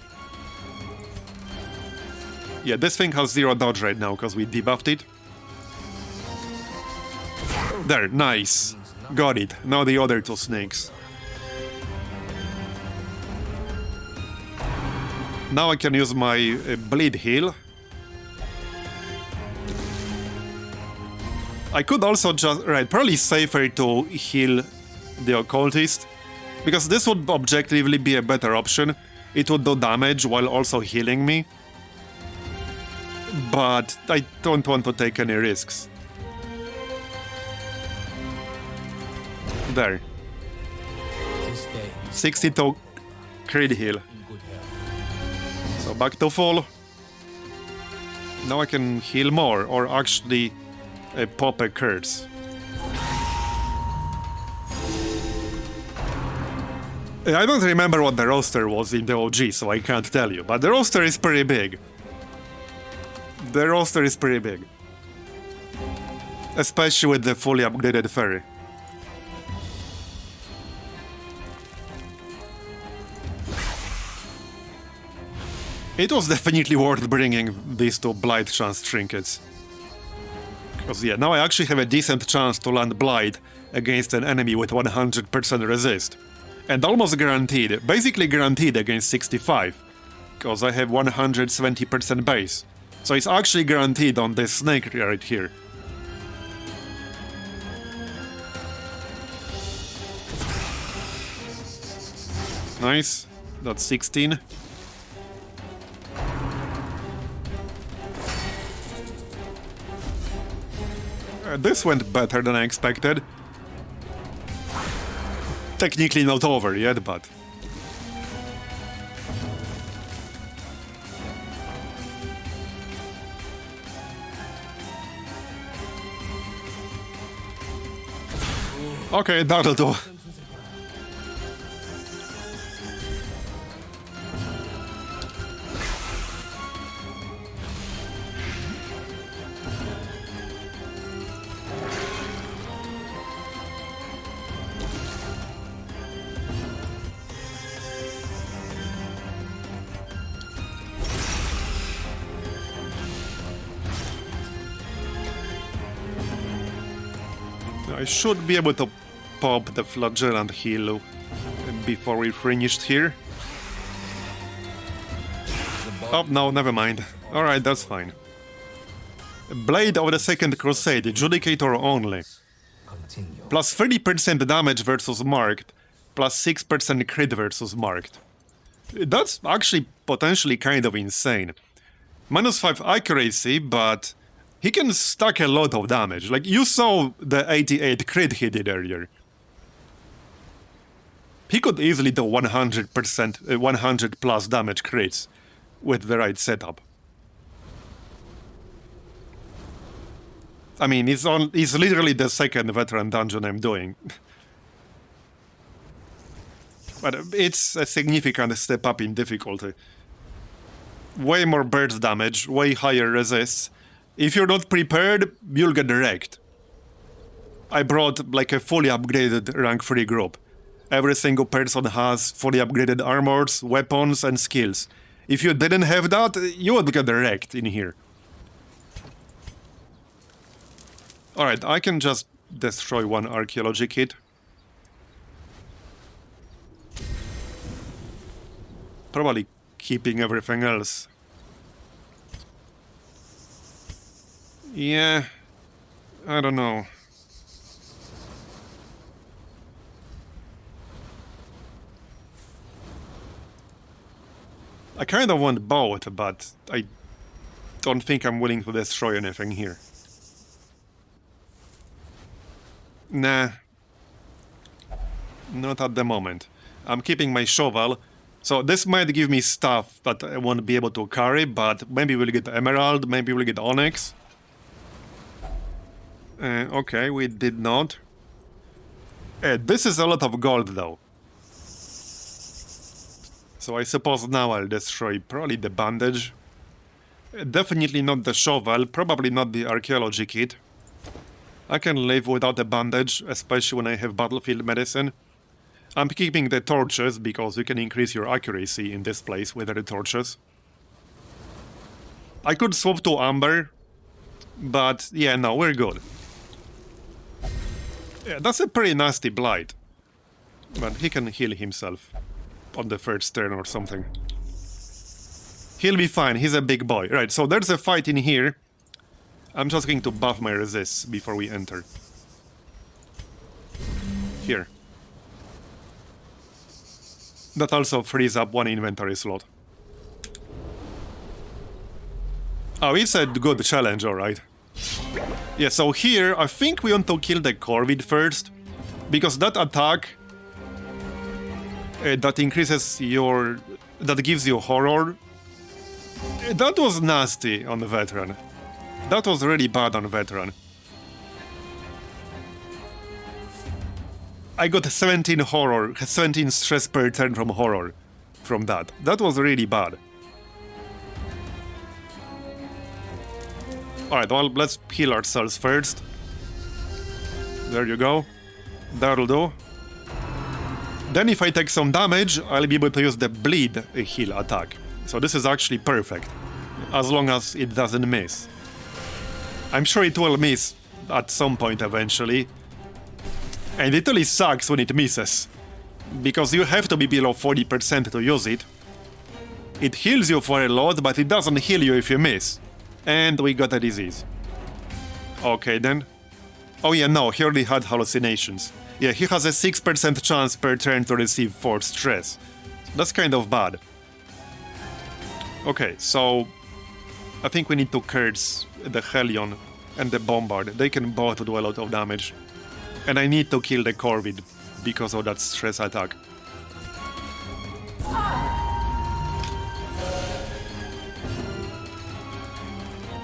Yeah, this thing has 0 dodge right now because we debuffed it. There, nice. Got it. Now the other two snakes. Now I can use my bleed heal. I could also just... Right, probably safer to heal the occultist. Because this would objectively be a better option. It would do damage while also healing me. But I don't want to take any risks. There. 62 crit heal. So back to full. Now I can heal more, or actually pop a curse. I don't remember what the roster was in the OG, so I can't tell you, but the roster is pretty big. The roster is pretty big. Especially with the fully upgraded ferry. It was definitely worth bringing these two Blight chance trinkets. Because yeah, now I actually have a decent chance to land Blight against an enemy with 100% resist. And almost guaranteed, basically guaranteed against 65. Because I have 170% base. So it's actually guaranteed on this snake right here. Nice. That's 16. This went better than I expected. Technically not over yet, but... Okay, that'll do. I should be able to pop the flagellant heal before we finished here. Oh, no, never mind. Alright, that's fine. Blade of the Second Crusade, Judicator only. Plus 30% damage versus marked, plus 6% crit versus marked. That's actually potentially kind of insane. -5 accuracy, but he can stack a lot of damage. Like, you saw the 88 crit he did earlier. He could easily do 100%, 100 plus damage crits with the right setup. I mean, it's literally the second veteran dungeon I'm doing. But it's a significant step up in difficulty. Way more burst damage, way higher resists. If you're not prepared, you'll get wrecked. I brought like a fully upgraded rank 3 group. Every single person has fully upgraded armors, weapons, and skills. If you didn't have that, you would get wrecked in here. Alright, I can just destroy one archaeology kit. Probably keeping everything else. Yeah, I don't know. I kind of want both, but I don't think I'm willing to destroy anything here. Nah. Not at the moment. I'm keeping my shovel. So this might give me stuff that I won't be able to carry, but maybe we'll get emerald, maybe we'll get onyx. Okay, we did not. This is a lot of gold though. So I suppose now I'll destroy probably the bandage. Definitely not the shovel, probably not the archaeology kit. I can live without a bandage, especially when I have battlefield medicine. I'm keeping the torches because you can increase your accuracy in this place with the torches. I could swap to amber, but yeah, no, we're good. Yeah, that's a pretty nasty blight. But he can heal himself on the first turn or something. He'll be fine, he's a big boy. Right, so there's a fight in here. I'm just going to buff my resists before we enter. Here. That also frees up one inventory slot. Oh, it's a good challenge, alright. Yeah, so here, I think we want to kill the Corvid first. Because that attack... that increases your... that gives you horror. That was nasty on the veteran. That was really bad on veteran. I got 17 horror, 17 stress per turn from horror from that. That was really bad. Alright, well, let's heal ourselves first. There you go. That'll do. Then if I take some damage, I'll be able to use the bleed heal attack. So this is actually perfect. As long as it doesn't miss. I'm sure it will miss at some point eventually. And it really sucks when it misses. Because you have to be below 40% to use it. It heals you for a lot, but it doesn't heal you if you miss. And we got a disease. Okay then. Oh yeah, no, he already had hallucinations. Yeah, he has a 6% chance per turn to receive forced stress. That's kind of bad. Okay, so... I think we need to curse the Hellion and the Bombard. They can both do a lot of damage. And I need to kill the Corvid because of that stress attack.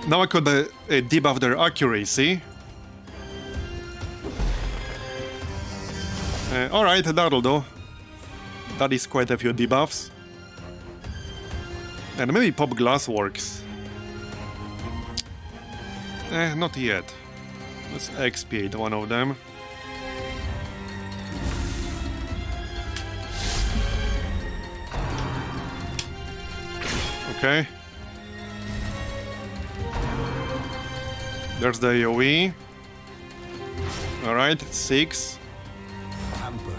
Now I could debuff their accuracy. Alright, that'll do. That is quite a few debuffs. And maybe Pop Glass works. Not yet. Let's expiate one of them. Okay. There's the AoE. Alright, 6.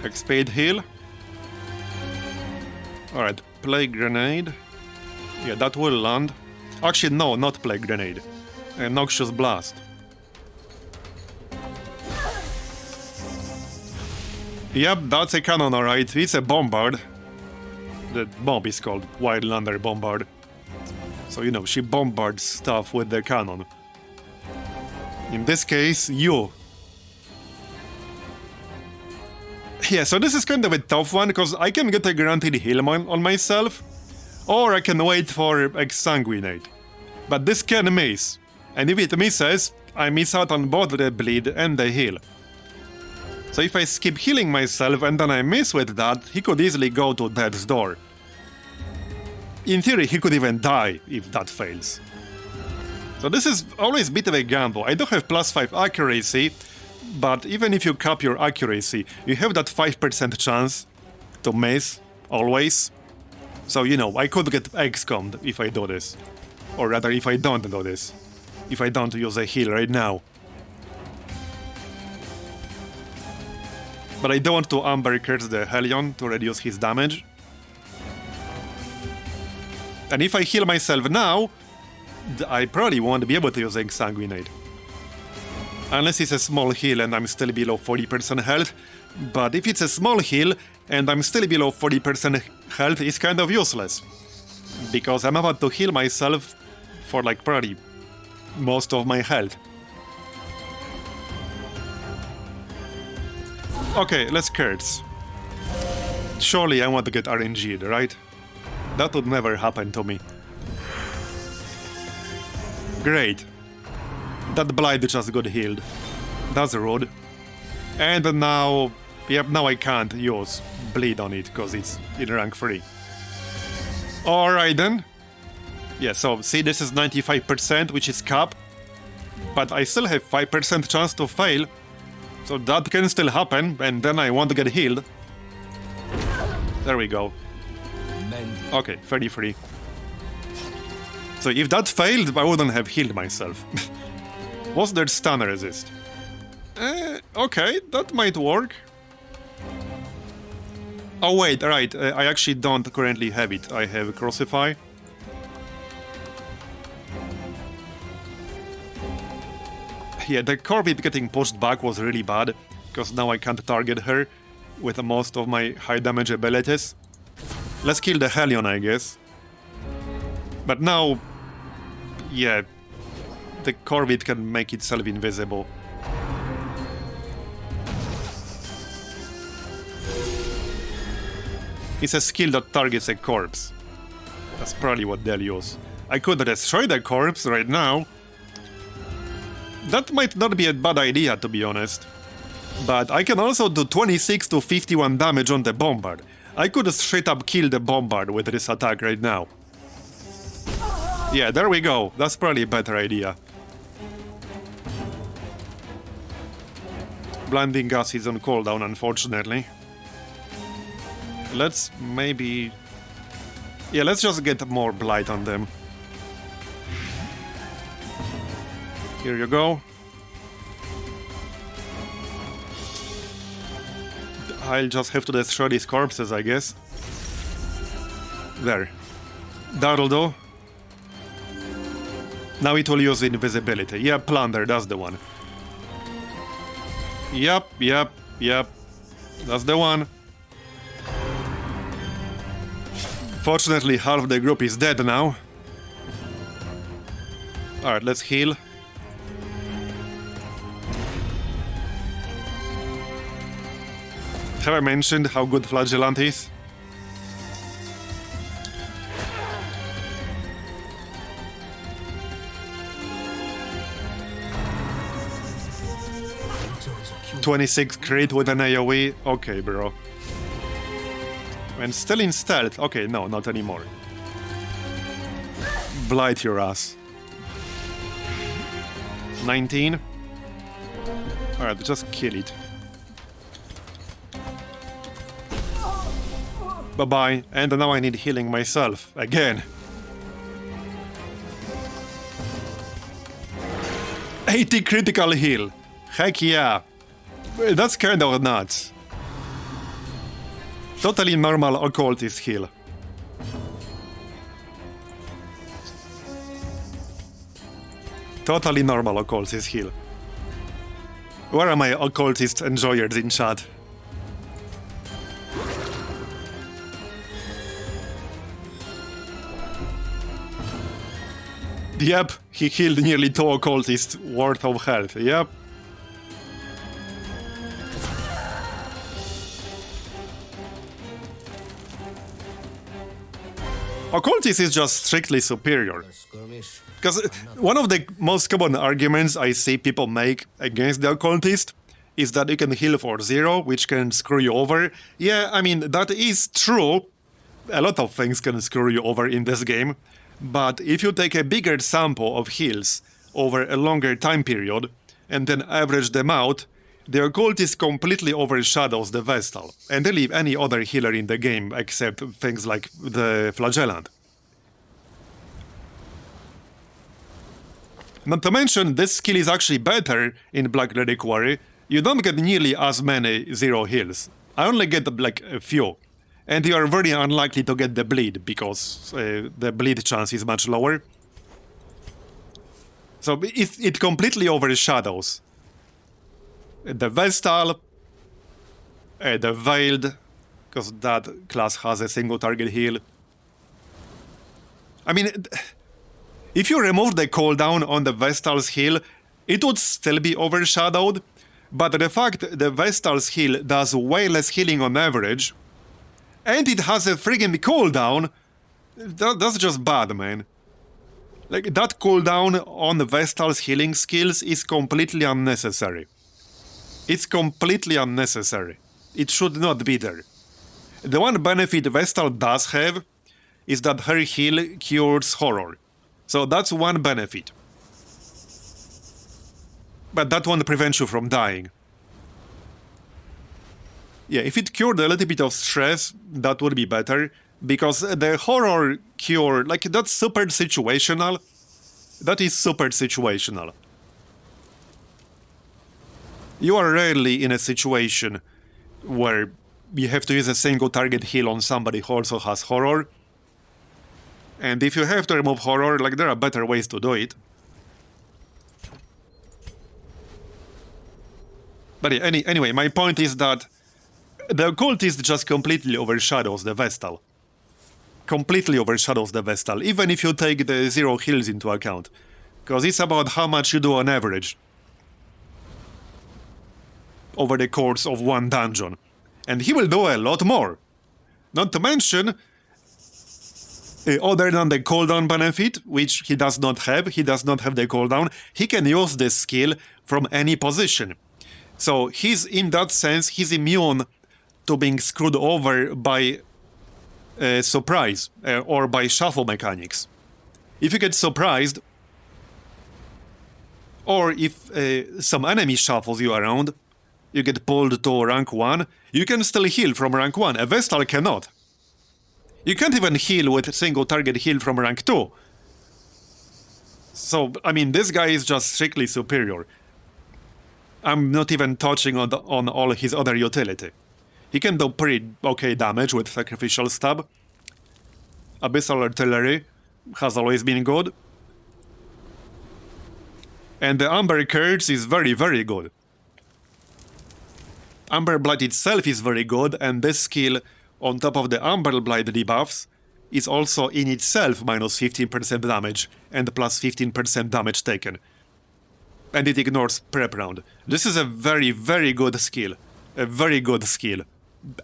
Expiate heal. Alright, Plague Grenade. Yeah, that will land. Actually, no, not Plague Grenade. Noxious Blast. Yep, that's a cannon, alright. It's a bombard. The bomb is called Wildlander Bombard. So, you know, she bombards stuff with the cannon. In this case, you. Yeah, so this is kind of a tough one, because I can get a guaranteed heal on myself, or I can wait for Exsanguinate. But this can miss, and if it misses, I miss out on both the bleed and the heal. So if I skip healing myself and then I miss with that, he could easily go to death's door. In theory, he could even die if that fails. So this is always a bit of a gamble. I do have +5 accuracy, but even if you cap your accuracy, you have that 5% chance to miss, always. So, you know, I could get XCOM'd if I do this. Or rather, if I don't do this. If I don't use a heal right now. But I don't want to Amber Curse the Hellion to reduce his damage. And if I heal myself now, I probably won't be able to use Exsanguinate. Unless it's a small heal and I'm still below 40% health. But if it's a small heal and I'm still below 40% health, it's kind of useless. Because I'm about to heal myself for like probably most of my health. Okay, let's curse. Surely I want to get RNG'd, right? That would never happen to me. Great. That Blight just got healed. That's rude. And now... Yep, now I can't use bleed on it, because it's in rank 3. Alright then. Yeah, so see, this is 95%, which is cap. But I still have 5% chance to fail. So that can still happen, and then I want to get healed. There we go. Okay, 33. So if that failed, I wouldn't have healed myself. Was there stun resist? Okay, that might work. Oh wait, right, I actually don't currently have it. I have Crucify. Yeah, the Corvid getting pushed back was really bad, because now I can't target her with most of my high damage abilities. Let's kill the Hellion, I guess. But now... yeah, the Corvid can make itself invisible. It's a skill that targets a corpse. That's probably what they'll use. I could destroy the corpse right now. That might not be a bad idea, to be honest. But I can also do 26 to 51 damage on the Bombard. I could straight up kill the Bombard with this attack right now. Yeah, there we go. That's probably a better idea. Blinding Gas is on cooldown, unfortunately. Let's maybe... yeah, let's just get more Blight on them. Here you go. I'll just have to destroy these corpses, I guess. There. That'll do. Now it will use invisibility. Yeah, Plunder, that's the one. Yep. That's the one. Fortunately, half the group is dead now. Alright, let's heal. Have I mentioned how good Flagellant is? "26 crit with an AoE? Okay, bro. And still in stealth. Okay, no, not anymore. Blight your ass. 19. Alright, just kill it. Bye-bye. And now I need healing myself. Again. 80 critical heal. Heck yeah. That's kind of nuts. Totally normal occultist heal. Totally normal occultist heal. Where are my occultist enjoyers in chat? Yep, he healed nearly 2 occultists worth of health, yep. Occultist is just strictly superior. Skirmish. Because one of the most common arguments I see people make against the occultist is that you can heal for 0, which can screw you over. Yeah, I mean, that is true. A lot of things can screw you over in this game. But if you take a bigger sample of heals over a longer time period and then average them out, the occultist completely overshadows the Vestal and they leave any other healer in the game except things like the Flagellant. Not to mention, this skill is actually better in Black Reliquary. You don't get nearly as many 0 heals. I only get like a few. And you are very unlikely to get the bleed because the bleed chance is much lower. So it completely overshadows the Vestal, the Veiled, because that class has a single target heal. I mean, if you remove the cooldown on the Vestal's heal, it would still be overshadowed, but the fact the Vestal's heal does way less healing on average, and it has a friggin' cooldown, that's just bad, man. Like, that cooldown on the Vestal's healing skills is completely unnecessary. It's completely unnecessary. It should not be there. The one benefit Vestal does have is that her heal cures horror. So that's one benefit. But that won't prevent you from dying. Yeah, if it cured a little bit of stress, that would be better. Because the horror cure, like, that's super situational. That is super situational. You are rarely in a situation where you have to use a single target heal on somebody who also has horror. And if you have to remove horror, like, there are better ways to do it. But yeah, anyway, my point is that the occultist just completely overshadows the Vestal. Completely overshadows the Vestal, even if you take the 0 heals into account. Because it's about how much you do on average over the course of one dungeon. And he will do a lot more. Not to mention, other than the cooldown benefit, which he does not have the cooldown, he can use this skill from any position. So he's, in that sense, he's immune to being screwed over by surprise or by shuffle mechanics. If you get surprised, or if some enemy shuffles you around, you get pulled to rank 1, you can still heal from rank 1. A Vestal cannot. You can't even heal with a single target heal from rank 2. So, I mean, this guy is just strictly superior. I'm not even touching on all his other utility. He can do pretty okay damage with Sacrificial Stab. Abyssal Artillery has always been good. And the Amber Curse is very, very good. Amber Blight itself is very good, and this skill, on top of the Amber Blight debuffs, is also in itself minus 15% damage and plus 15% damage taken. And it ignores prep round. This is a very, very good skill. A very good skill.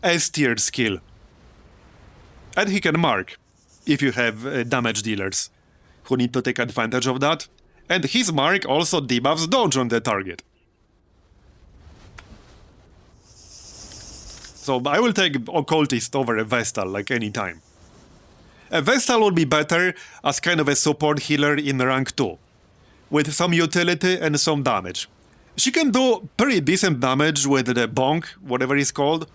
S-tiered skill. And he can mark, if you have damage dealers who need to take advantage of that. And his mark also debuffs dodge on the target. So I will take Occultist over a Vestal, like, any time. A Vestal would be better as kind of a support healer in rank 2, with some utility and some damage. She can do pretty decent damage with the bonk, whatever it's called.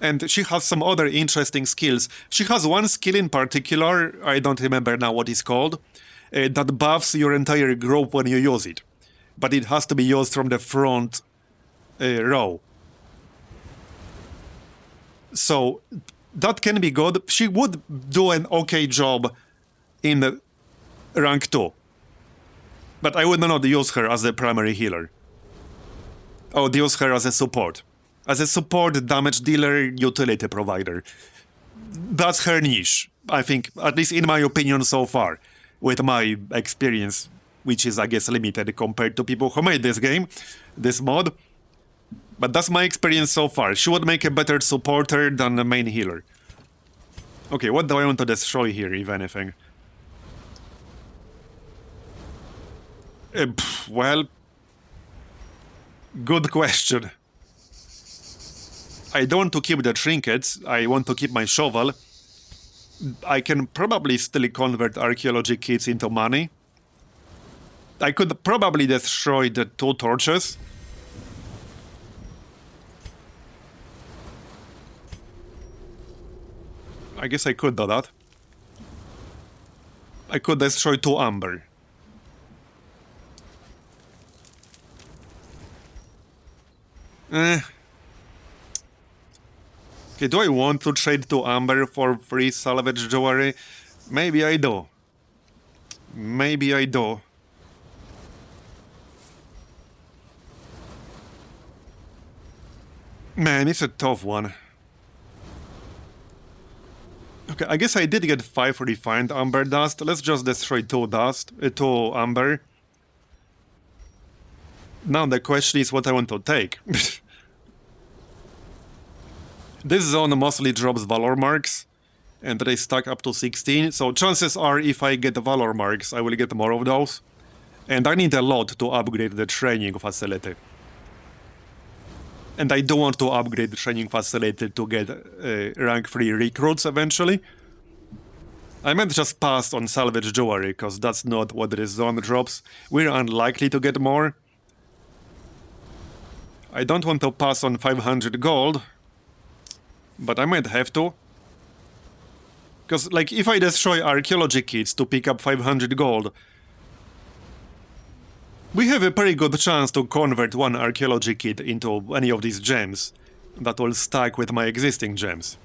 And she has some other interesting skills. She has one skill in particular, I don't remember now what it's called, that buffs your entire group when you use it. But it has to be used from the front row. So that can be good. She would do an okay job in rank 2. But I would not use her as a primary healer. I would use her as a support. As a support damage dealer, utility provider. That's her niche, I think, at least in my opinion so far. with my experience, which is, I guess, limited compared to people who made this game, this mod. But that's my experience so far. She would make a better supporter than the main healer. Okay, what do I want to destroy here, if anything? Well, good question. I don't want to keep the trinkets, I want to keep my shovel. I can probably still convert archaeology kits into money. I could probably destroy the 2 torches. I guess I could do that. I could destroy 2 amber. Okay, do I want to trade 2 amber for free salvage jewelry? Maybe I do. Maybe I do. Man, it's a tough one. Okay, I guess I did get 5 refined amber dust. Let's just destroy 2 amber. Now the question is what I want to take. This zone mostly drops valor marks, and they stack up to 16, so chances are if I get valor marks, I will get more of those. And I need a lot to upgrade the training facility. And I do want to upgrade the training facility to get rank 3 recruits eventually. I might just pass on salvage jewelry, because that's not what this zone drops. We're unlikely to get more. I don't want to pass on 500 gold, but I might have to. Because, like, if I destroy archaeology kits to pick up 500 gold, we have a pretty good chance to convert 1 archaeology kit into any of these gems that will stack with my existing gems.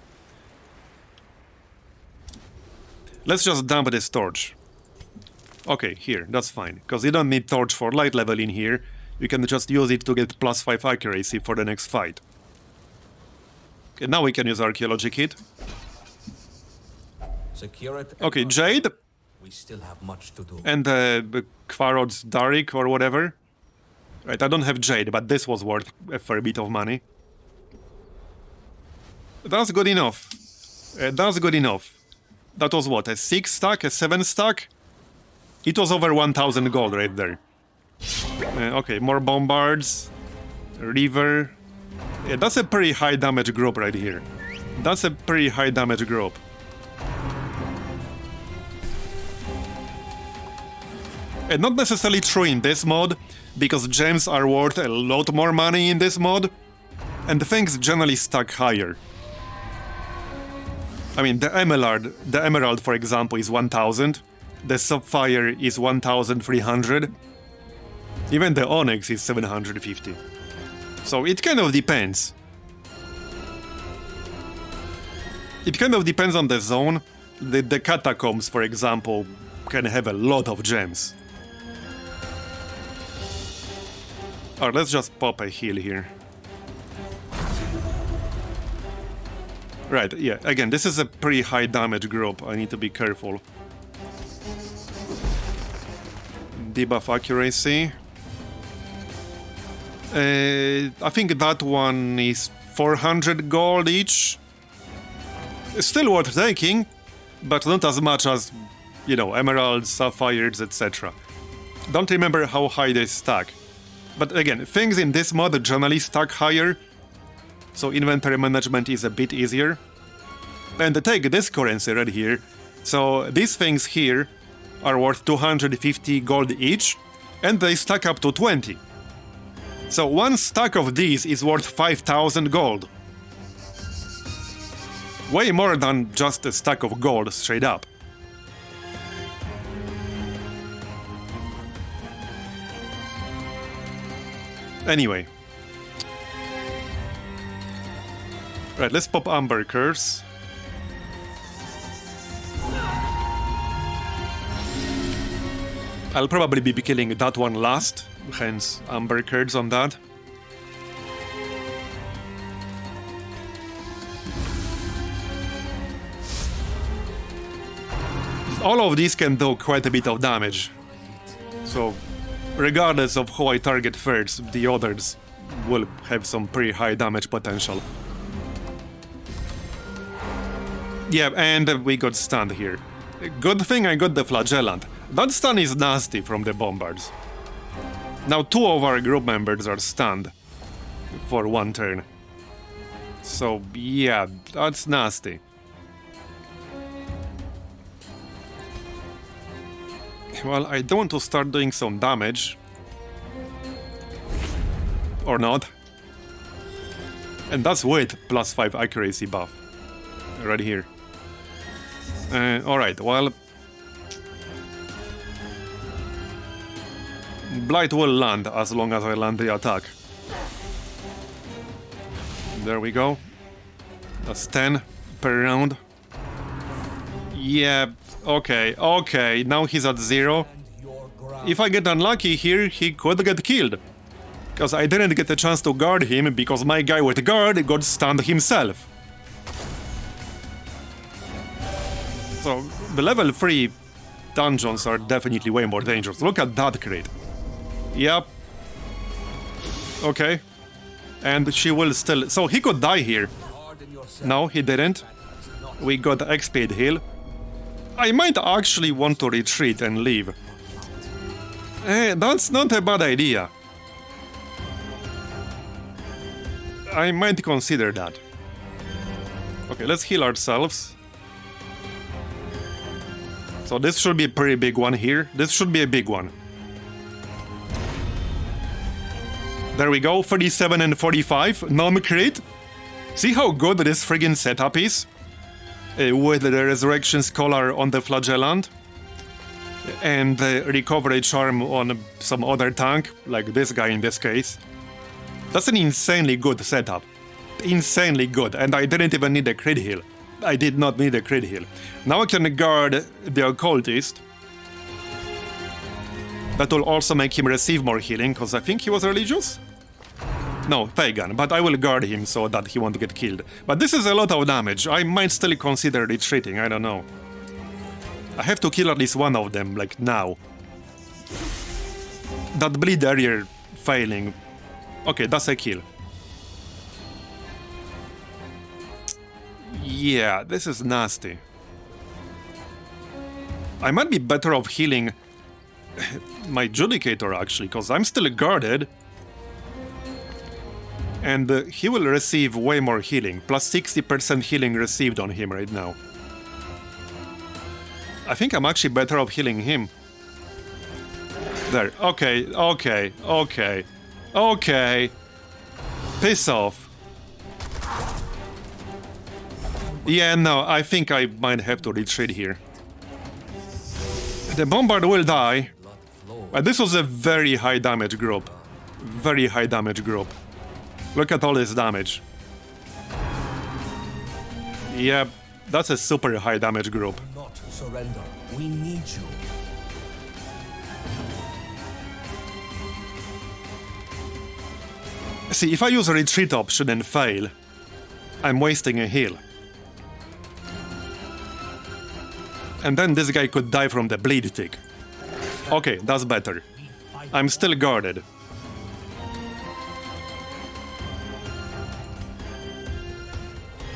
Let's just dump this torch. Okay, here, that's fine, because you don't need torch for light level in here. You can just use it to get +5 accuracy for the next fight. Okay, now we can use archaeology kit. Okay, Jade. We still have much to do. And Kvarod's Darik or whatever. Right, I don't have Jade, but this was worth a fair bit of money. That's good enough. That's good enough. That was what, a 6 stack, a 7 stack? It was over 1000 gold right there. Okay, more bombards. River. Yeah, that's a pretty high damage group right here. That's a pretty high damage group. And not necessarily true in this mod, because gems are worth a lot more money in this mod, and things generally stack higher. I mean, the emerald, for example, is 1000, the sapphire is 1300, even the onyx is 750. So it kind of depends. It kind of depends on the zone. The Catacombs, for example, can have a lot of gems. Alright, let's just pop a heal here. Right, yeah, again, this is a pretty high damage group, I need to be careful. Debuff accuracy. I think that one is 400 gold each. It's still worth taking, but not as much as, you know, emeralds, sapphires, etc. Don't remember how high they stack. But again, things in this mod generally stack higher, so inventory management is a bit easier. And take this currency right here. So these things here are worth 250 gold each, and they stack up to 20. So 1 stack of these is worth 5000 gold. Way more than just a stack of gold straight up. Anyway. Right, let's pop Amber Curse. I'll probably be killing that one last, hence Amber Curse on that. All of these can do quite a bit of damage. So, regardless of who I target first, the others will have some pretty high damage potential. Yeah, and we got stunned here. Good thing I got the Flagellant. That stun is nasty from the Bombards. Now 2 of our group members are stunned for 1 turn. So, yeah, that's nasty. Well, I don't want to start doing some damage. Or not. And that's with +5 accuracy buff. Right here. Alright, well... Blight will land as long as I land the attack. There we go. That's 10 per round. Yeah, okay, now he's at 0. If I get unlucky here, he could get killed. Because I didn't get a chance to guard him because my guy with guard got stunned himself. So, the level 3 dungeons are definitely way more dangerous. Look at that crit. Yep. Okay. And she will still... So he could die here. No, he didn't. We got XP heal. I might actually want to retreat and leave. That's not a bad idea. I might consider that. Okay, let's heal ourselves. So this should be a pretty big one here. This should be a big one. There we go, 37 and 45, non-crit. See how good this friggin' setup is? With the Resurrection Scholar on the Flagellant. And the Recovery Charm on some other tank, like this guy in this case. That's an insanely good setup. Insanely good, and I didn't even need a crit heal. I did not need a crit heal. Now I can guard the Occultist. That will also make him receive more healing, because I think he was religious? No, pagan, but I will guard him so that he won't get killed. But this is a lot of damage. I might still consider retreating, I don't know. I have to kill at least one of them, like now. That bleed area failing. Okay, that's a kill. Yeah, this is nasty. I might be better off healing my Judicator, actually, because I'm still guarded. And he will receive way more healing. Plus 60% healing received on him right now. I think I'm actually better off healing him. There. Okay. Piss off. Yeah, no, I think I might have to retreat here. The Bombard will die. But this was a very high damage group. Very high damage group. Look at all this damage. Yeah, that's a super high damage group. Not surrender. We need you. See, if I use a retreat option and fail, I'm wasting a heal. And then this guy could die from the bleed tick. Okay, that's better. I'm still guarded.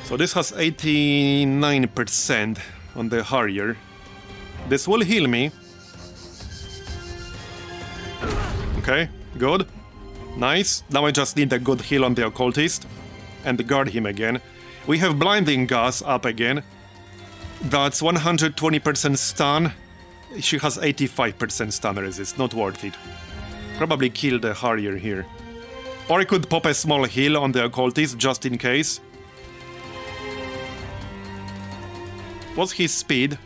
So this has 89% on the Harrier. This will heal me. Okay, good. Nice. Now I just need a good heal on the Occultist. And guard him again. We have Blinding Gas up again. That's 120% stun. She has 85% stun resist. Not worth it. Probably kill the Harrier here. Or I could pop a small heal on the Occultist just in case. What's his speed?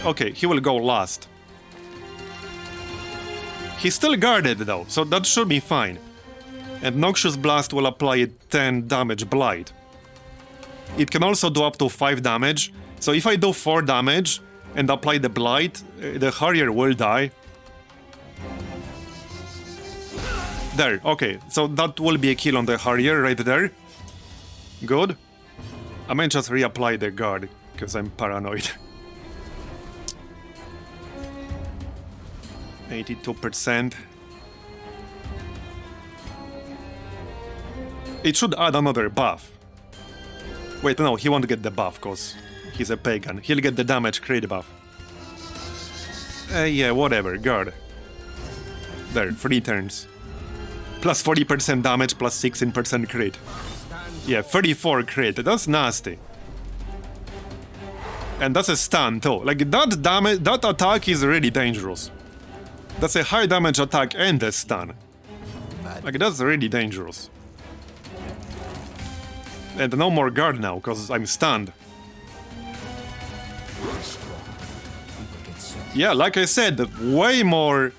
Okay, he will go last. He's still guarded though, so that should be fine. And Noxious Blast will apply 10 damage blight. It can also do up to 5 damage, so if I do 4 damage and apply the blight, the Harrier will die. There, okay, so that will be a kill on the Harrier right there. Good. I might just reapply the guard, because I'm paranoid. 82%. It should add another buff. Wait, no, he won't get the buff, because he's a pagan. He'll get the damage crit buff. Yeah, whatever, guard. There, 3 turns. Plus 40% damage, plus 16% crit. Yeah, 34 crit, that's nasty. And that's a stun too. Like, that damage, that attack is really dangerous. That's a high damage attack and a stun. Like, that's really dangerous. And no more guard now, because I'm stunned. Yeah, like I said, way more...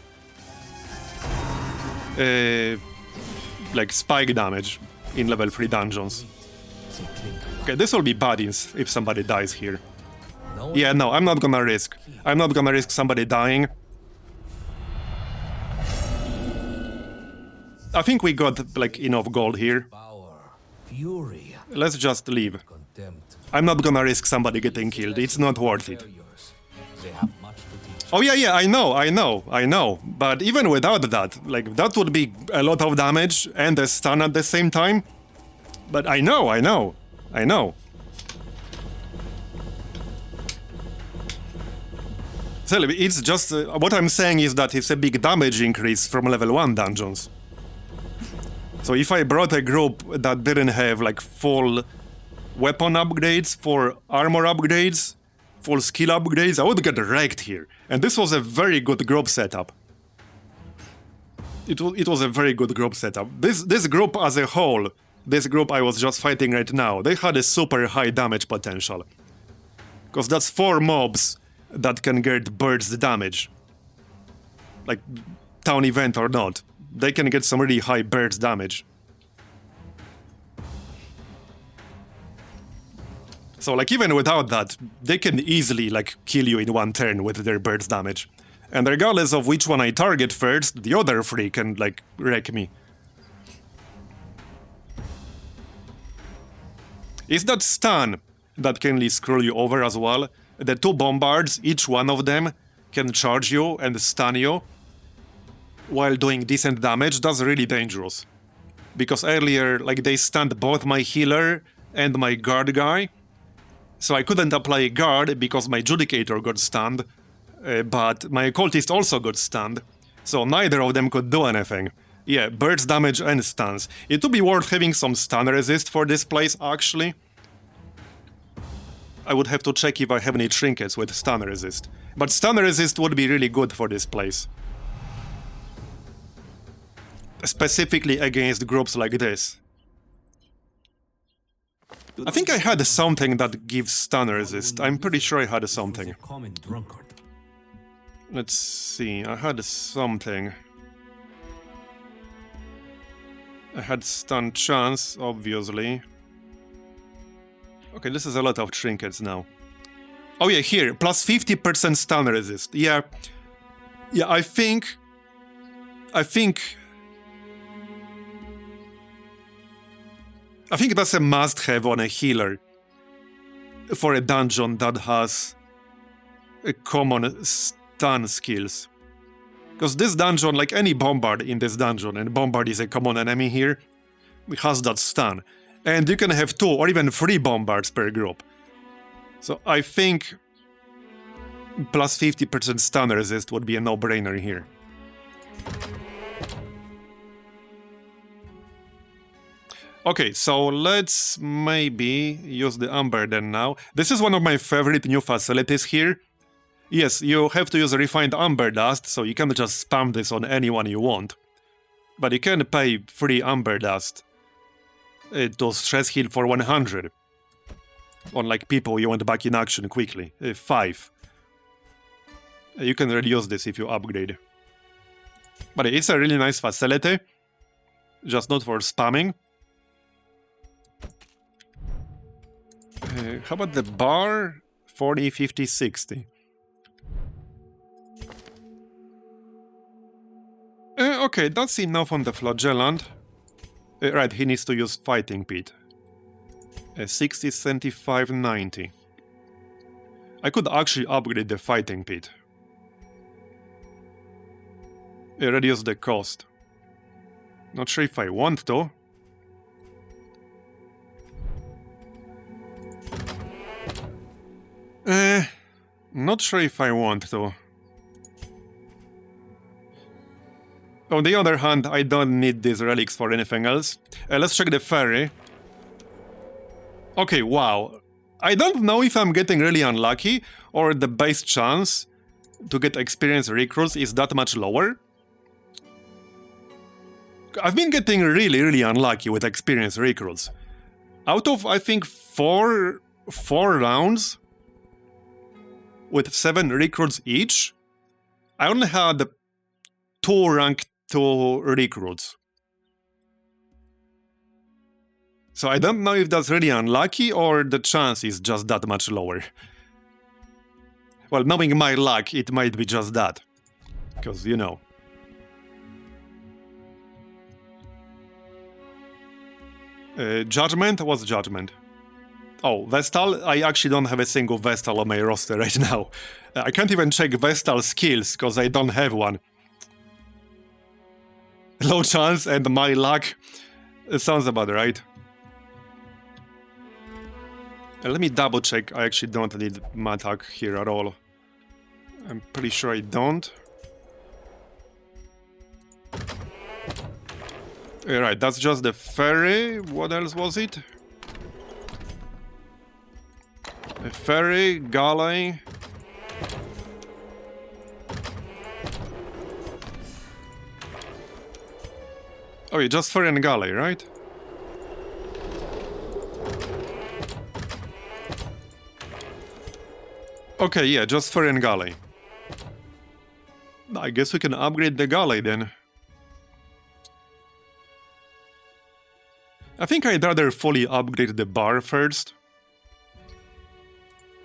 like, spike damage in level 3 dungeons. Okay, this will be bad if somebody dies here. Yeah, no, I'm not gonna risk. I'm not gonna risk somebody dying. I think we got, like, enough gold here. Fury, Let's just leave. contempt. I'm not gonna risk somebody getting killed. It's not worth it. They have much to teach. Oh yeah, I know. But even without that, like, that would be a lot of damage and a stun at the same time. But I know. So it's just, what I'm saying is that it's a big damage increase from level 1 dungeons. So if I brought a group that didn't have, like, full weapon upgrades, for armor upgrades, full skill upgrades, I would get wrecked here. And this was a very good group setup. It was a very good group setup. This group as a whole, this group I was just fighting right now, they had a super high damage potential. Because that's 4 mobs that can get burst damage. Like, town event or not. They can get some really high burst damage. So, like, even without that, they can easily, like, kill you in 1 turn with their burst damage. And regardless of which one I target first, the other 3 can, like, wreck me. Is that stun that can really screw you over as well? The 2 bombards, each one of them, can charge you and stun you while doing decent damage. That's really dangerous. Because earlier, like, they stunned both my healer and my guard guy. So I couldn't apply guard because my Judicator got stunned, but my occultist also got stunned. So neither of them could do anything. Yeah, burst damage and stuns. It would be worth having some stun resist for this place, actually. I would have to check if I have any trinkets with stun resist. But stun resist would be really good for this place. Specifically against groups like this. I think I had something that gives stun resist. I'm pretty sure I had something. Common drunkard. Let's see, I had something. I had stun chance, obviously. Okay, this is a lot of trinkets now. Oh yeah, here, plus 50% stun resist. Yeah, I think that's a must-have on a healer for a dungeon that has a common stun skills. Because this dungeon, like any bombard in this dungeon, and bombard is a common enemy here, has that stun. And you can have 2 or even 3 bombards per group. So I think plus 50% stun resist would be a no-brainer here. Okay, so let's maybe use the Amber then now. This is one of my favorite new facilities here. Yes, you have to use refined Amber Dust, so you can't just spam this on anyone you want. But you can pay free Amber Dust to stress heal for 100. On, like, people you want back in action quickly. 5. You can reduce this if you upgrade. But it's a really nice facility. Just not for spamming. How about the bar? 40, 50, 60. Okay, that's enough on the flagellant. Right, he needs to use fighting pit. 60, 75, 90. I could actually upgrade the fighting pit. Reduce the cost. Not sure if I want to. Not sure if I want to. On the other hand, I don't need these relics for anything else. Let's check the ferry. Okay, wow. I don't know if I'm getting really unlucky or the base chance to get experienced recruits is that much lower. I've been getting really unlucky with experienced recruits. Out of, I think, four rounds with 7 recruits each, I only had 2 rank 2 recruits. So I don't know if that's really unlucky or the chance is just that much lower. Well, knowing my luck, it might be just that. Because, you know. Judgment? What's Judgment? Oh, Vestal? I actually don't have a single Vestal on my roster right now. I can't even check Vestal skills, because I don't have one. Low chance and my luck. It sounds about right. Let me double check. I actually don't need Matak here at all. I'm pretty sure I don't. Alright, that's just the ferry. What else was it? A ferry, galley. Oh, yeah, just ferry and galley, right? Okay, yeah, just ferry and galley. I guess we can upgrade the galley then. I think I'd rather fully upgrade the bar first.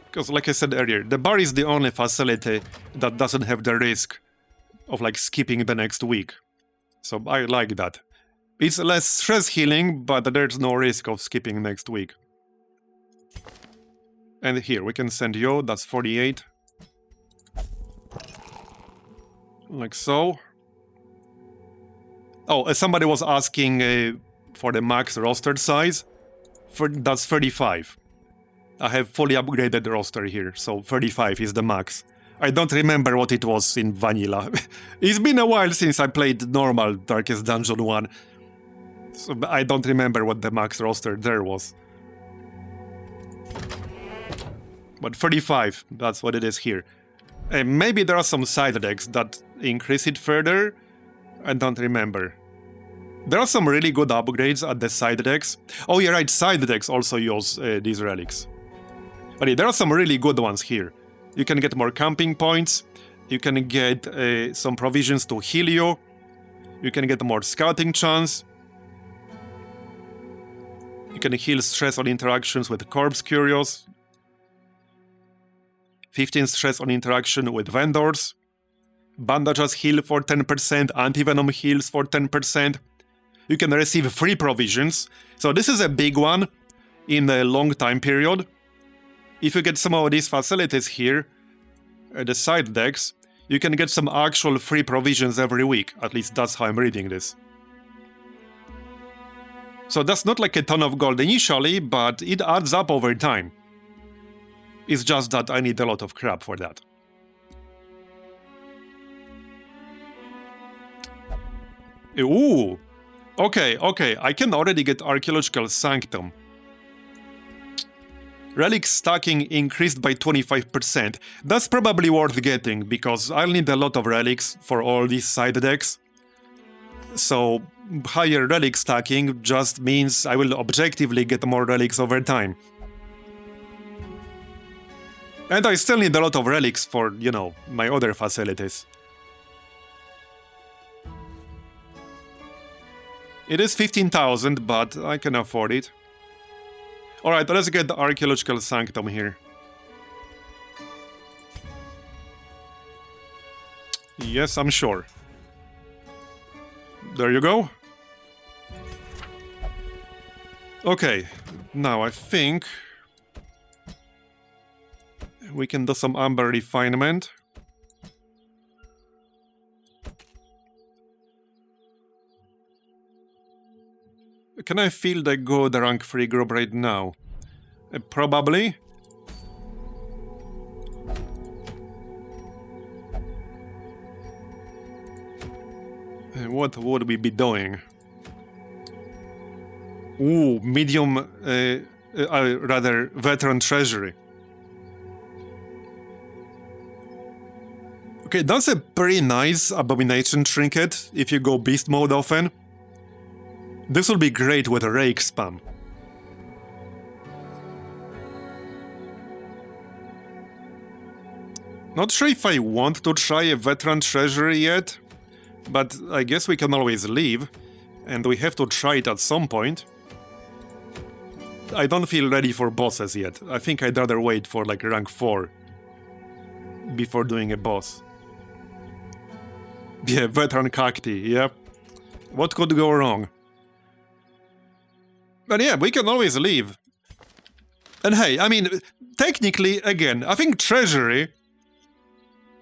Because like I said earlier, the bar is the only facility that doesn't have the risk of like skipping the next week. So I like that. It's less stress healing, but there's no risk of skipping next week. And here, we can send you, that's 48. Like so. Oh, somebody was asking for the max roster size. That's 35. I have fully upgraded the roster here, so 35 is the max. I don't remember what it was in vanilla. It's been a while since I played normal Darkest Dungeon 1. So I don't remember what the max roster there was. But 35, that's what it is here. Maybe there are some side decks that increase it further. I don't remember. There are some really good upgrades at the side decks. Oh, yeah, right, side decks also use these relics. But yeah, there are some really good ones here. You can get more camping points. You can get some provisions to heal you. You can get more scouting chance. You can heal stress on interactions with corpse curios. 15 stress on interaction with vendors. Bandages heal for 10%, anti-venom heals for 10%. You can receive free provisions. So this is a big one in a long time period. If you get some of these facilities here, the side decks, you can get some actual free provisions every week. At least that's how I'm reading this. So that's not like a ton of gold initially, but it adds up over time. It's just that I need a lot of crap for that. Ooh! Okay, I can already get Archaeological Sanctum. Relic stacking increased by 25%. That's probably worth getting, because I'll need a lot of relics for all these side decks. So, higher relic stacking just means I will objectively get more relics over time. And I still need a lot of relics for, you know, my other facilities. It is 15,000, but I can afford it. Alright, let's get the Archaeological Sanctum here. Yes, I'm sure. There you go. Okay, now I think we can do some amber refinement. Can I field a good rank 3 group right now? Probably. What would we be doing? Ooh, medium, rather, veteran treasury. Okay, that's a pretty nice abomination trinket if you go beast mode often. This will be great with a rake spam. Not sure if I want to try a veteran treasury yet, but I guess we can always leave, and we have to try it at some point. I don't feel ready for bosses yet. I think I'd rather wait for like rank 4 before doing a boss. Yeah, veteran cacti, yep. What could go wrong? But yeah, we can always leave. And hey, I mean, technically, again, I think Treasury...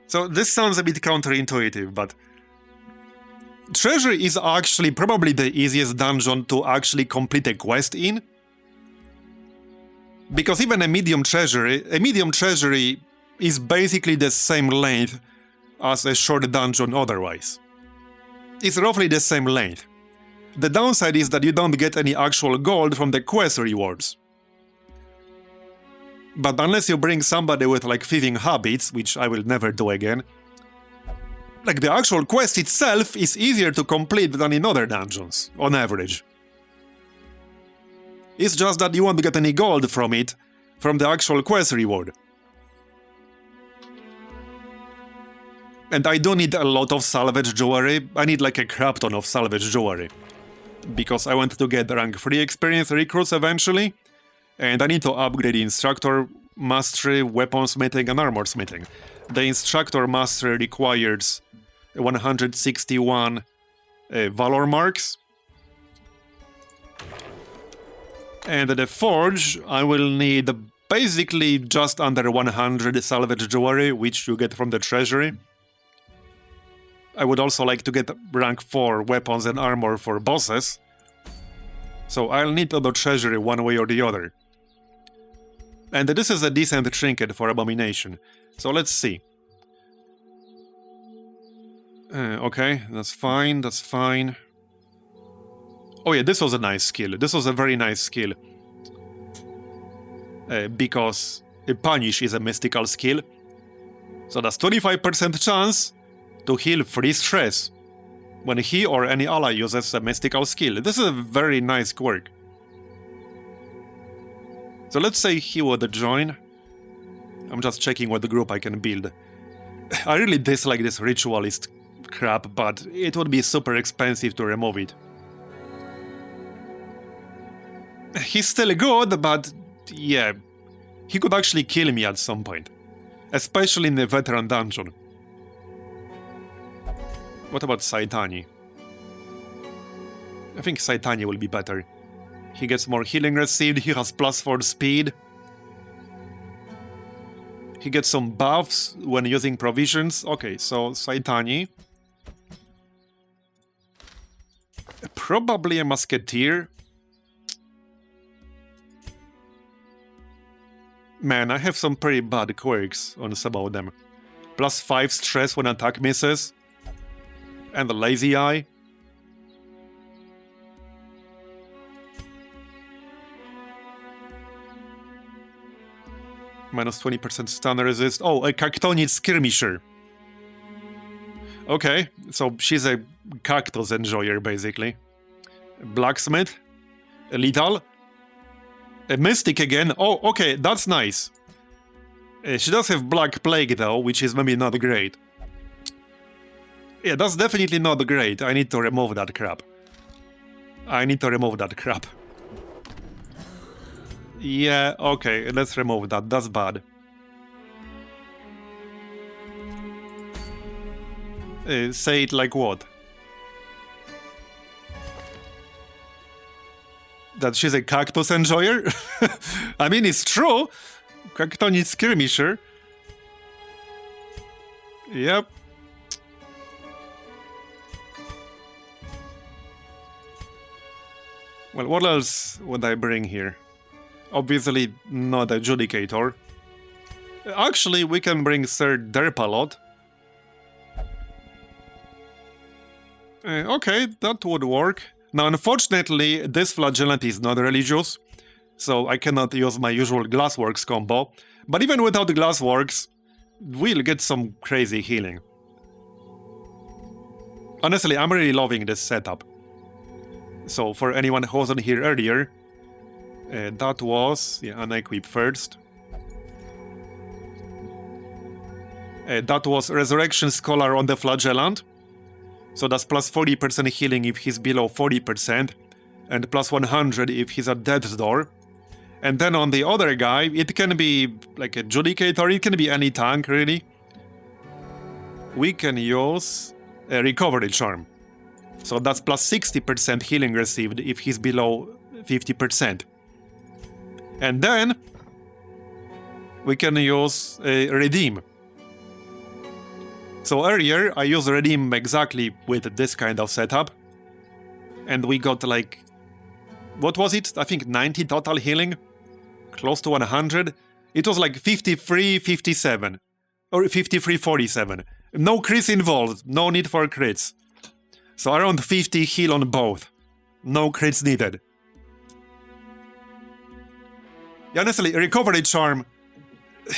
So this sounds a bit counterintuitive, but... Treasury is actually probably the easiest dungeon to actually complete a quest in. Because even a medium treasury is basically the same length as a short dungeon otherwise. It's roughly the same length. The downside is that you don't get any actual gold from the quest rewards. But unless you bring somebody with like thieving habits, which I will never do again, like the actual quest itself is easier to complete than in other dungeons, on average. It's just that you won't get any gold from it, from the actual quest reward. And I do need a lot of salvage jewelry. I need like a crap ton of salvage jewelry. Because I want to get rank 3 experience recruits eventually. And I need to upgrade Instructor Mastery, Weaponsmithing and Armorsmithing. The Instructor Mastery requires 161 Valor marks. And the Forge, I will need basically just under 100 salvage jewelry, which you get from the Treasury. I would also like to get rank 4 weapons and armor for bosses. So I'll need the Treasury one way or the other. And this is a decent trinket for Abomination. So let's see. Okay, that's fine, that's fine. Oh yeah, this was a nice skill. This was a very nice skill. Because Punish is a mystical skill. So that's 25% chance to heal free stress when he or any ally uses a mystical skill. This is a very nice quirk. So let's say he would join. I'm just checking what group I can build. I really dislike this ritualist crap, but it would be super expensive to remove it. He's still good, but yeah, he could actually kill me at some point. Especially in the veteran dungeon. What about Saitani? I think Saitani will be better. He gets more healing received, he has +4 speed. He gets some buffs when using provisions. Okay, so Saitani. Probably a musketeer. Man, I have some pretty bad quirks on some of them. +5 stress when attack misses. And the lazy eye. -20% stun resist. Oh, a Cactonid skirmisher. Okay, so she's a cactus enjoyer, basically. Blacksmith. A lethal. A mystic again. Oh, okay, that's nice. She does have Black Plague, though, which is maybe not great. Yeah, that's definitely not great. I need to remove that crap. Yeah, okay, let's remove that. That's bad. Say it like what? That she's a cactus enjoyer? I mean, it's true. Cactonid skirmisher. Yep. Well, what else would I bring here? Obviously not a Judicator. Actually, we can bring Sir Derpalot. Okay, that would work. Now, unfortunately, this flagellant is not religious, so I cannot use my usual Glassworks combo. But even without Glassworks, we'll get some crazy healing. Honestly, I'm really loving this setup. So, for anyone who wasn't here earlier, that was unequip first. That was Resurrection Scholar on the Flagellant. So that's plus 40% healing if he's below 40%, and plus 100 if he's at death's door. And then on the other guy, it can be like a Judicator, it can be any tank, really. We can use a Recovery Charm. So that's plus 60% healing received if he's below 50%. And then we can use a Redeem. So earlier, I used Redeem exactly with this kind of setup. And we got like... what was it? I think 90 total healing? Close to 100? It was like 53-57. Or 53-47. No crits involved. No need for crits. So around 50 heal on both. No crits needed. Yeah, honestly, Recovery Charm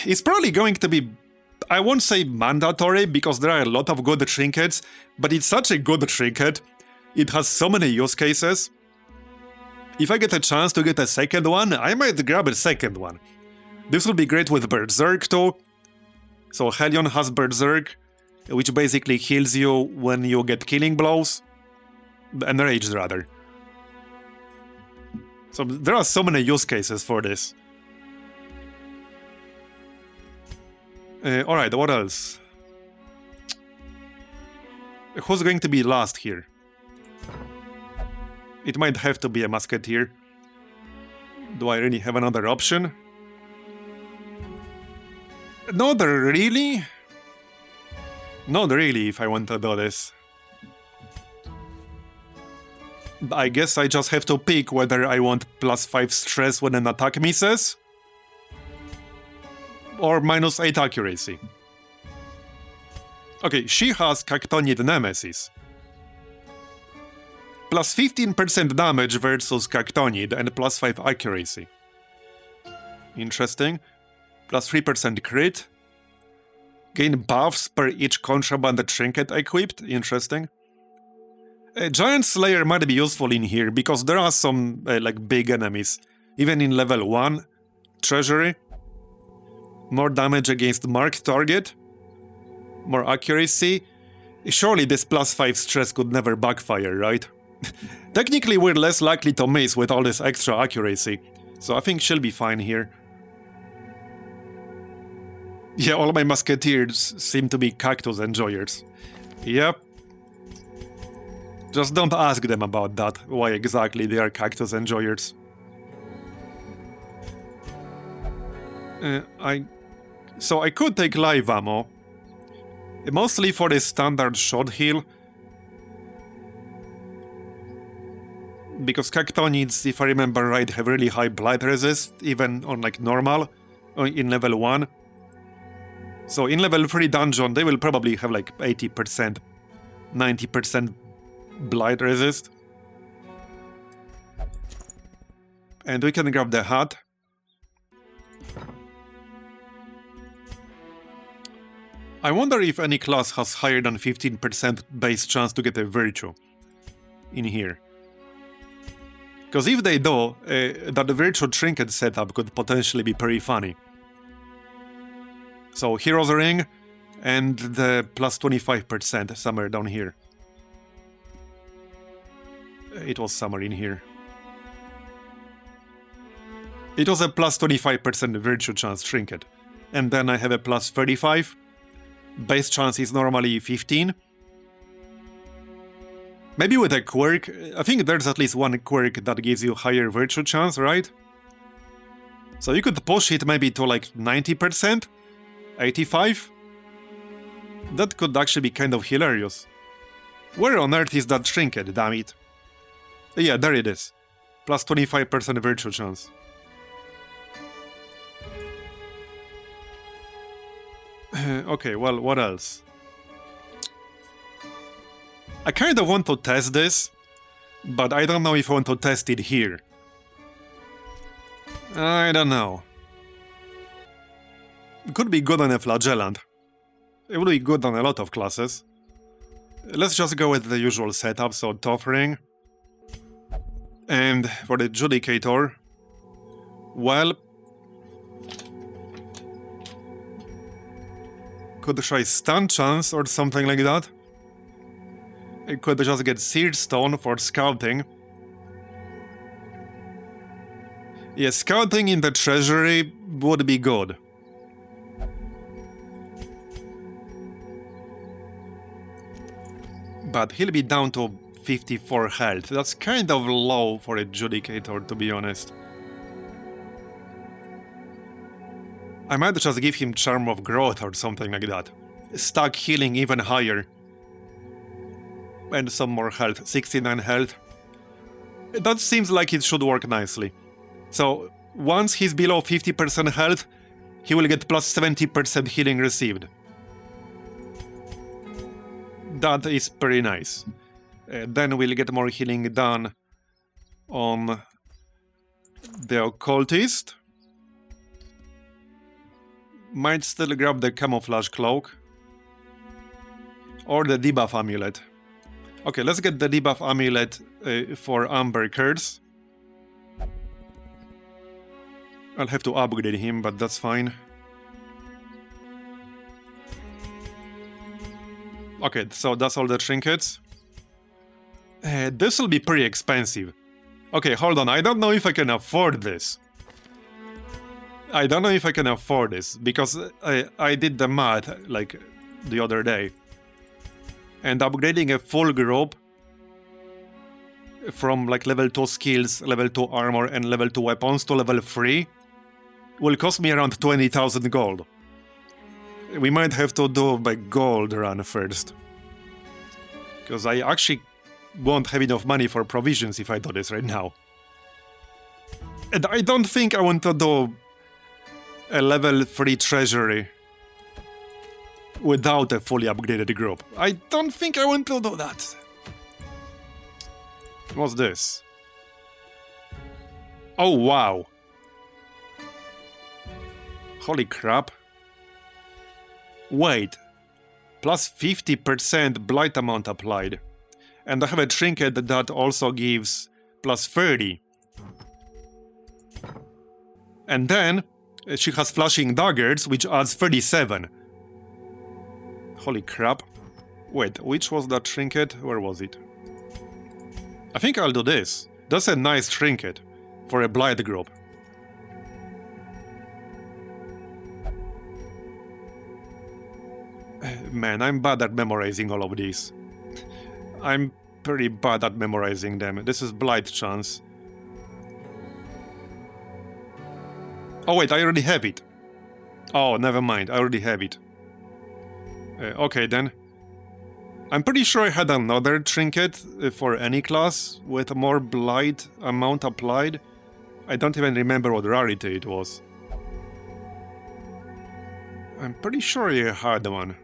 is probably going to be... I won't say mandatory, because there are a lot of good trinkets, but it's such a good trinket. It has so many use cases. If I get a chance to get a second one, I might grab a second one. This will be great with Berserk too. So Hellion has Berserk, which basically heals you when you get killing blows. Enraged, rather. So there are so many use cases for this. Alright, what else? Who's going to be last here? It might have to be a Musketeer. Do I really have another option? Not really. Not really, if I want to do this. I guess I just have to pick whether I want plus 5 stress when an attack misses, or minus 8 accuracy. Okay, she has Cactonid Nemesis. Plus 15% damage versus Cactonid and plus 5 accuracy. Interesting. Plus 3% crit. Gain buffs per each contraband trinket equipped. Interesting. Giant Slayer might be useful in here because there are some like big enemies. Even in level 1 Treasury. More damage against marked target. More accuracy. Surely this plus 5 stress could never backfire, right? Technically we're less likely to miss with all this extra accuracy. So I think she'll be fine here. Yeah, all my musketeers seem to be cactus enjoyers. Yep. Just don't ask them about that, why exactly they are cactus enjoyers. So I could take live ammo, mostly for the standard shot heal, because Cactonids, if I remember right, have really high blight resist, even on like normal, in level 1. So in level 3 dungeon, they will probably have like 80%, 90% blight resist. And we can grab the hat. I wonder if any class has higher than 15% base chance to get a virtue in here. Because if they do, that virtue trinket setup could potentially be pretty funny. So Hero's Ring and the plus 25% somewhere down here. It was somewhere in here. It was a plus 25% virtue chance trinket. And then I have a plus 35. Base chance is normally 15. Maybe with a quirk, I think there's at least one quirk that gives you higher virtue chance, right? So you could push it maybe to like 90%? 85? That could actually be kind of hilarious. Where on earth is that trinket, damn it? Yeah, there it is. Plus 25% virtue chance. Okay, well, what else? I kind of want to test this, but I don't know if I want to test it here. I don't know. It could be good on a flagellant. It would be good on a lot of classes. Let's just go with the usual setup, so Toffering. And for the Judicator, well, could try Stun Chance or something like that. It could just get Seared Stone for Scouting. Yeah, Scouting in the Treasury would be good. But he'll be down to 54 health. That's kind of low for a Judicator, to be honest. I might just give him Charm of Growth or something like that. Stack healing even higher. And some more health, 69 health. That seems like it should work nicely. So, once he's below 50% health, he will get plus 70% healing received. That is pretty nice. Then we'll get more healing done on the Occultist. Might still grab the Camouflage Cloak. Or the Debuff Amulet. Okay, let's get the Debuff Amulet for Amber Curse. I'll have to upgrade him, but that's fine. Okay, so that's all the trinkets. This will be pretty expensive. Okay, hold on, I don't know if I can afford this. I don't know if I can afford this, because I did the math, like, the other day. And upgrading a full group from, like, level 2 skills, level 2 armor, and level 2 weapons to level 3 will cost me around 20,000 gold. We might have to do a gold run first. Because I actually won't have enough money for provisions if I do this right now. And I don't think I want to do a level 3 treasury without a fully upgraded group. I don't think I want to do that. What's this? Oh, wow. Holy crap. Wait. Plus 50% blight amount applied. And I have a trinket that also gives plus 30. And then she has flashing daggers, which adds 37. Holy crap. Wait, which was that trinket? Where was it? I think I'll do this. That's a nice trinket for a blight group. Man, I'm bad at memorizing all of these. I'm pretty bad at memorizing them. This is blight chance. Oh wait, I already have it. Oh, never mind, I already have it. Okay then. I'm pretty sure I had another trinket for any class with more blight amount applied. I don't even remember what rarity it was. I'm pretty sure I had one.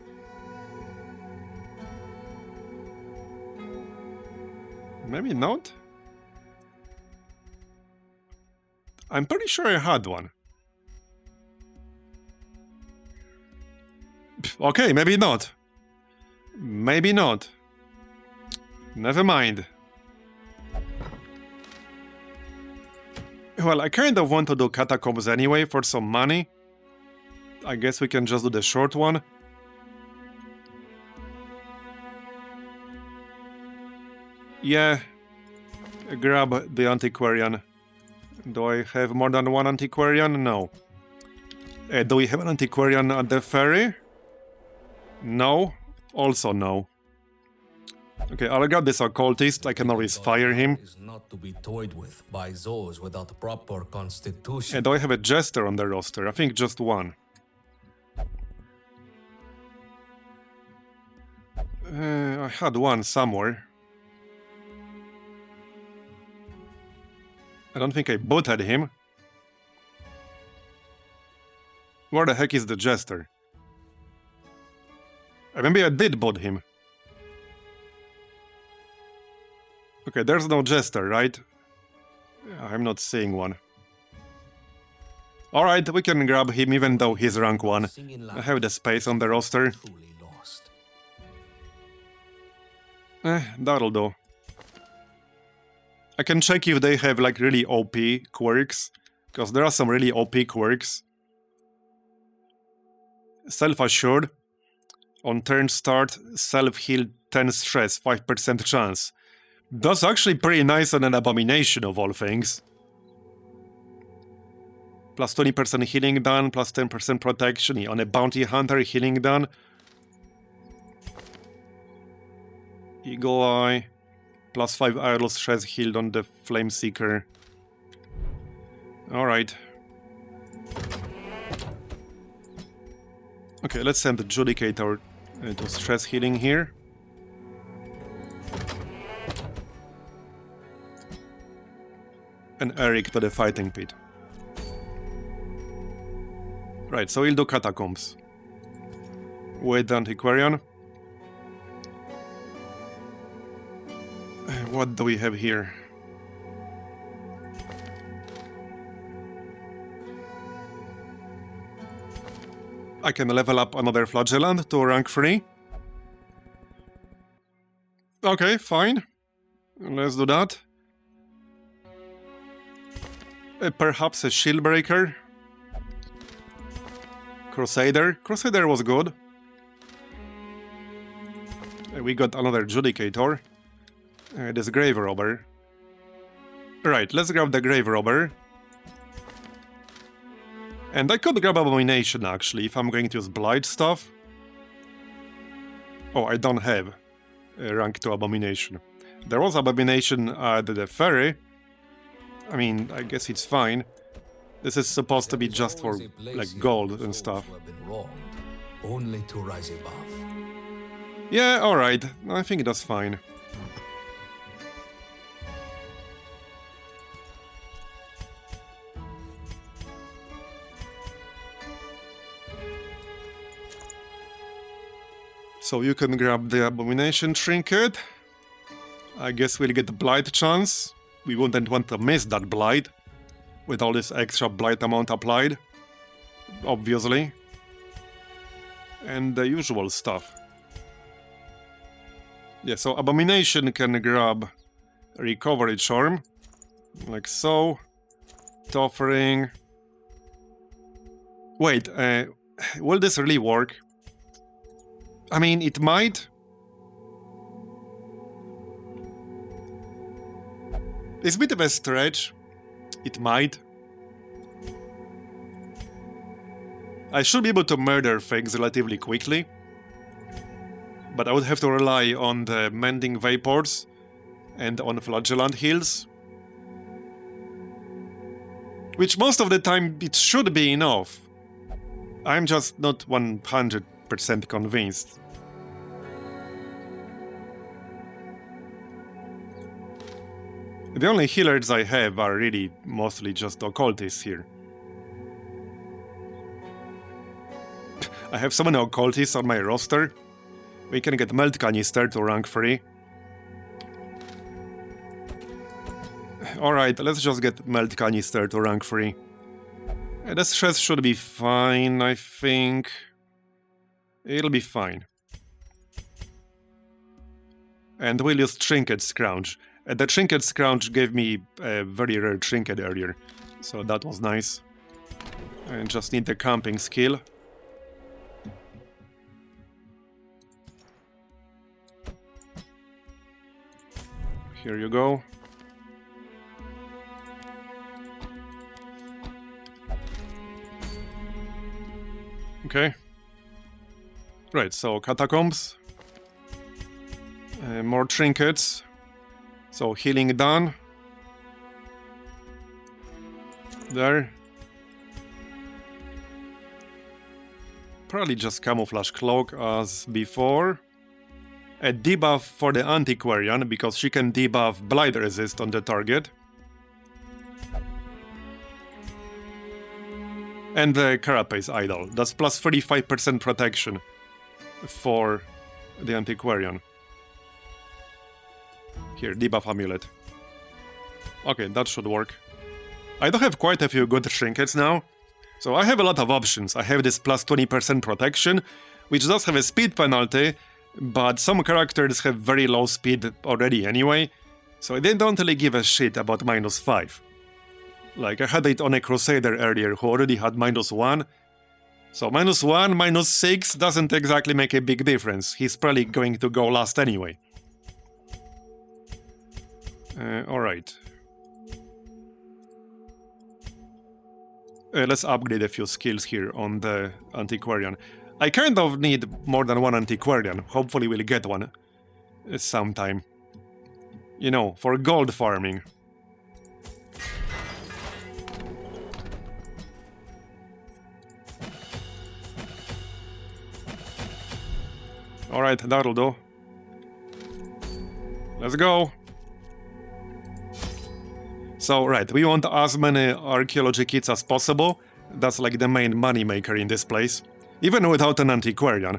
Maybe not? I'm pretty sure I had one. Okay, maybe not. Maybe not. Never mind. Well, I kind of want to do Catacombs anyway for some money. I guess we can just do the short one. Yeah. Grab the Antiquarian. Do I have more than one Antiquarian? No. Do we have an Antiquarian at the ferry? No. Also no. Okay, I'll grab this Occultist. I can always fire him. Is not to be toyed with by those without proper constitution. Do I have a Jester on the roster? I think just one. I had one somewhere. I don't think I booted him. Where the heck is the Jester? Maybe I did boot him. Okay, there's no Jester, right? I'm not seeing one. Alright, we can grab him even though he's rank 1. I have the space on the roster. That'll do. I can check if they have like really OP quirks, because there are some really OP quirks. Self-assured. On turn start, self-heal 10 stress, 5% chance. That's actually pretty nice on an abomination of all things. Plus 20% healing done, plus 10% protection. Yeah, on a bounty hunter, healing done. Eagle Eye. Plus 5 idle stress healed on the Flameseeker. Alright. Okay, let's send the Judicator to stress healing here. And Eric to the fighting pit. Right, so we'll do Catacombs. With the Antiquarian. What do we have here? I can level up another Flagellant to rank 3. Okay, fine. Let's do that. Perhaps a Shieldbreaker. Crusader. Crusader was good. We got another Judicator. This Grave Robber. Right, let's grab the Grave Robber. And I could grab Abomination, actually, if I'm going to use Blight stuff. Oh, I don't have rank 2 Abomination. There was Abomination at the ferry. I mean, I guess it's fine. This is supposed to be just for, like, gold and stuff. Only to rise above. Yeah, alright. I think that's fine. So you can grab the Abomination Trinket. I guess we'll get the Blight chance. We wouldn't want to miss that Blight. With all this extra Blight amount applied. Obviously. And the usual stuff. Yeah, so Abomination can grab Recovery Charm. Like so. Offering. Wait, will this really work? I mean, it might. It's a bit of a stretch. It might. I should be able to murder things relatively quickly. But I would have to rely on the Mending Vapors and on Flagellant Heals. Which most of the time it should be enough. I'm just not 100% convinced. The only healers I have are really mostly just occultists here. I have so many occultists on my roster. We can get Melt Canister to rank 3. Alright, let's just get Melt Canister to rank 3. The stress should be fine, I think. It'll be fine. And we'll use Trinket Scrounge. The Trinket Scrounge gave me a very rare trinket earlier, so that was nice. I just need the camping skill. Here you go. Okay. Right, so Catacombs. More trinkets. So healing done. There. Probably just Camouflage Cloak as before. A debuff for the Antiquarian, because she can debuff Blight Resist on the target. And the Carapace Idol. That's plus 35% protection for the Antiquarian. Here, debuff amulet. Okay, that should work. I do have quite a few good trinkets now, so I have a lot of options. I have this plus 20% protection, which does have a speed penalty, but some characters have very low speed already anyway, so they don't really give a shit about -5. Like, I had it on a Crusader earlier who already had -1, so -1, -6 doesn't exactly make a big difference. He's probably going to go last anyway. Alright. Let's upgrade a few skills here on the Antiquarian. I kind of need more than one Antiquarian. Hopefully we'll get one sometime. You know, for gold farming. Alright, that'll do. Let's go! So, right, we want as many archaeology kits as possible. That's like the main moneymaker in this place. Even without an Antiquarian.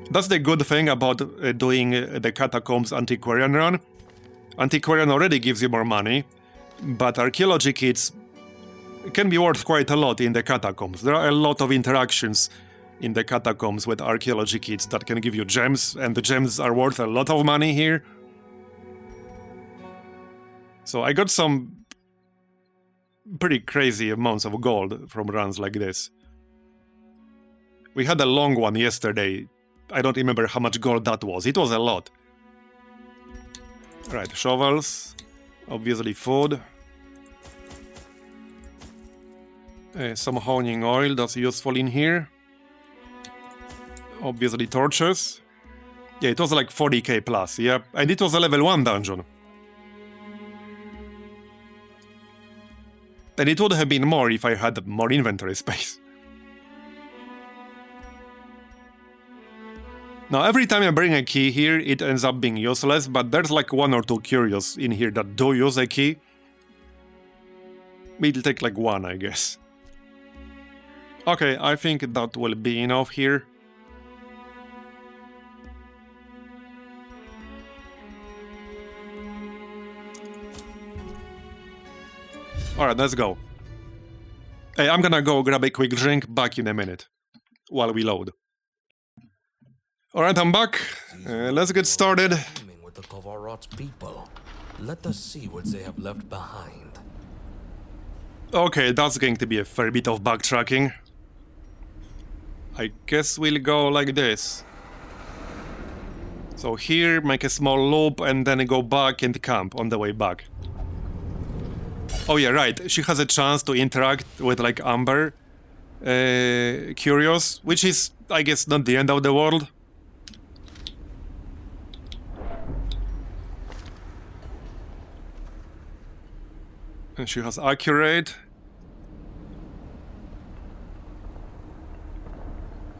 That's the good thing about doing the Catacombs Antiquarian run. Antiquarian already gives you more money, but archaeology kits can be worth quite a lot in the Catacombs. There are a lot of interactions in the Catacombs with archaeology kits that can give you gems, and the gems are worth a lot of money here. So I got some pretty crazy amounts of gold from runs like this. We had a long one yesterday. I don't remember how much gold that was. It was a lot. Right, shovels. Obviously food. Some honing oil, that's useful in here. Obviously torches. Yeah, it was like 40k plus, yeah. And it was a level 1 dungeon. And it would have been more if I had more inventory space. Now, every time I bring a key here, it ends up being useless, but there's like 1 or 2 curios in here that do use a key. It'll take like 1, I guess. Okay, I think that will be enough here. Alright, let's go. Hey, I'm gonna go grab a quick drink, back in a minute, while we load. Alright, I'm back. Let's get started. With the Caverns people. Let us see what they have left behind. Okay, that's going to be a fair bit of backtracking. I guess we'll go like this. So here, make a small loop, and then go back and camp on the way back. Oh yeah, right, she has a chance to interact with like Amber Curios, which is, I guess, not the end of the world. And she has Accurate.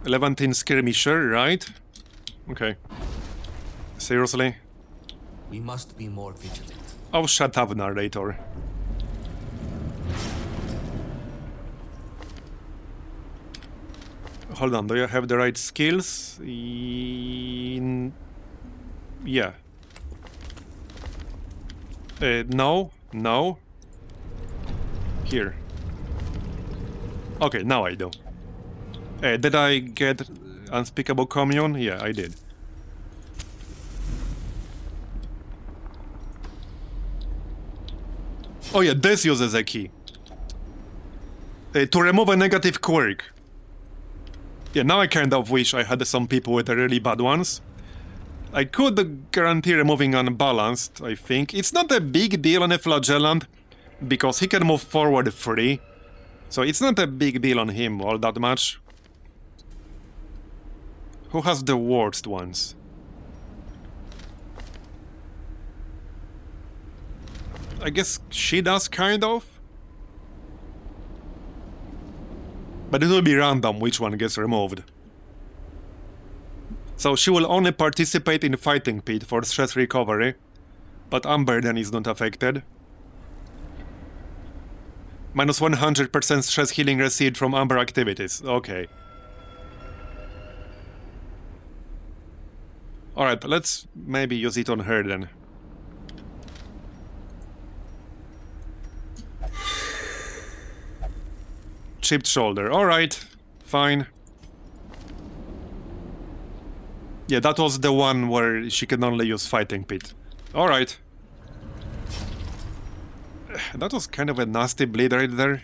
Levantine Skirmisher, right? Okay. Seriously? We must be more vigilant. Oh, shut up, narrator. Hold on, do you have the right skills? Yeah. No, no. Here. Okay, now I do. Did I get Unspeakable Commune? Yeah, I did. Oh yeah, this uses a key. To remove a negative quirk. Yeah, now I kind of wish I had some people with the really bad ones. I could guarantee removing Unbalanced, I think. It's not a big deal on a Flagellant, because he can move forward free. So it's not a big deal on him all that much. Who has the worst ones? I guess she does, kind of. But it will be random which one gets removed. So she will only participate in Fighting Pit for stress recovery, but Amber then is not affected. Minus 100% stress healing received from Amber activities. Okay. Alright, let's maybe use it on her then. Chipped shoulder. Alright, fine. Yeah, that was the one where she can only use fighting pit. Alright. That was kind of a nasty bleed right there.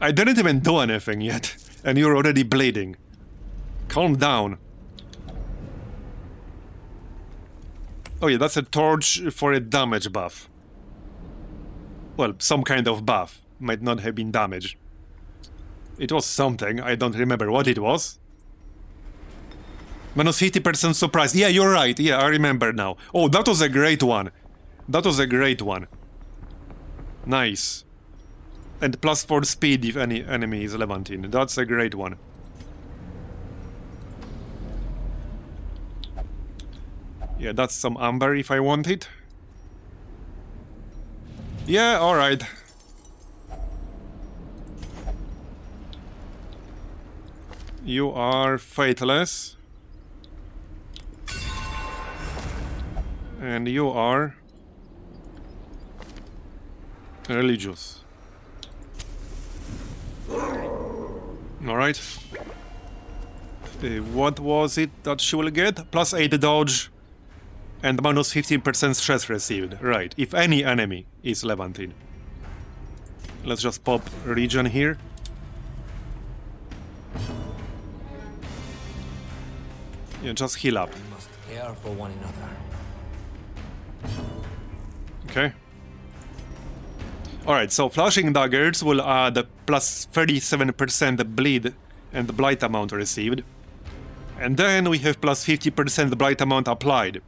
I didn't even do anything yet, and you're already bleeding. Calm down. Oh yeah, that's a torch for a damage buff. Well, some kind of buff. Might not have been damage. It was something, I don't remember what it was. Minus 50% surprise. Yeah, you're right. Yeah, I remember now. Oh, that was a great one. That was a great one. Nice. And plus 4 speed if any enemy is Levantine. That's a great one. Yeah, that's some amber if I want it. Yeah, alright. You are faithless. And you are religious. Alright. What was it that she will get? Plus 8 dodge and minus 15% stress received. Right, if any enemy is Levantine. Let's just pop region here. Yeah, just heal up. We must care for one another. Okay. Alright, so flashing daggers will add plus 37% bleed and blight amount received. And then we have plus 50% blight amount applied.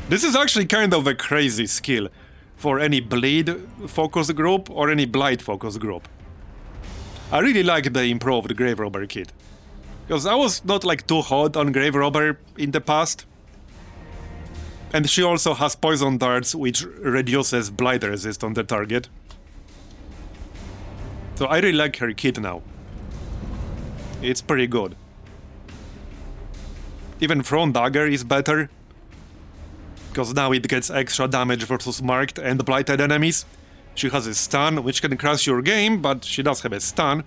This is actually kind of a crazy skill for any bleed focus group or any blight focus group. I really like the improved Grave Robber kit. Because I was not like too hot on Grave Robber in the past. And she also has poison darts, which reduces blight resist on the target. So I really like her kit now. It's pretty good. Even Thrown Dagger is better. Because now it gets extra damage versus marked and blighted enemies. She has a stun, which can crash your game, but she does have a stun.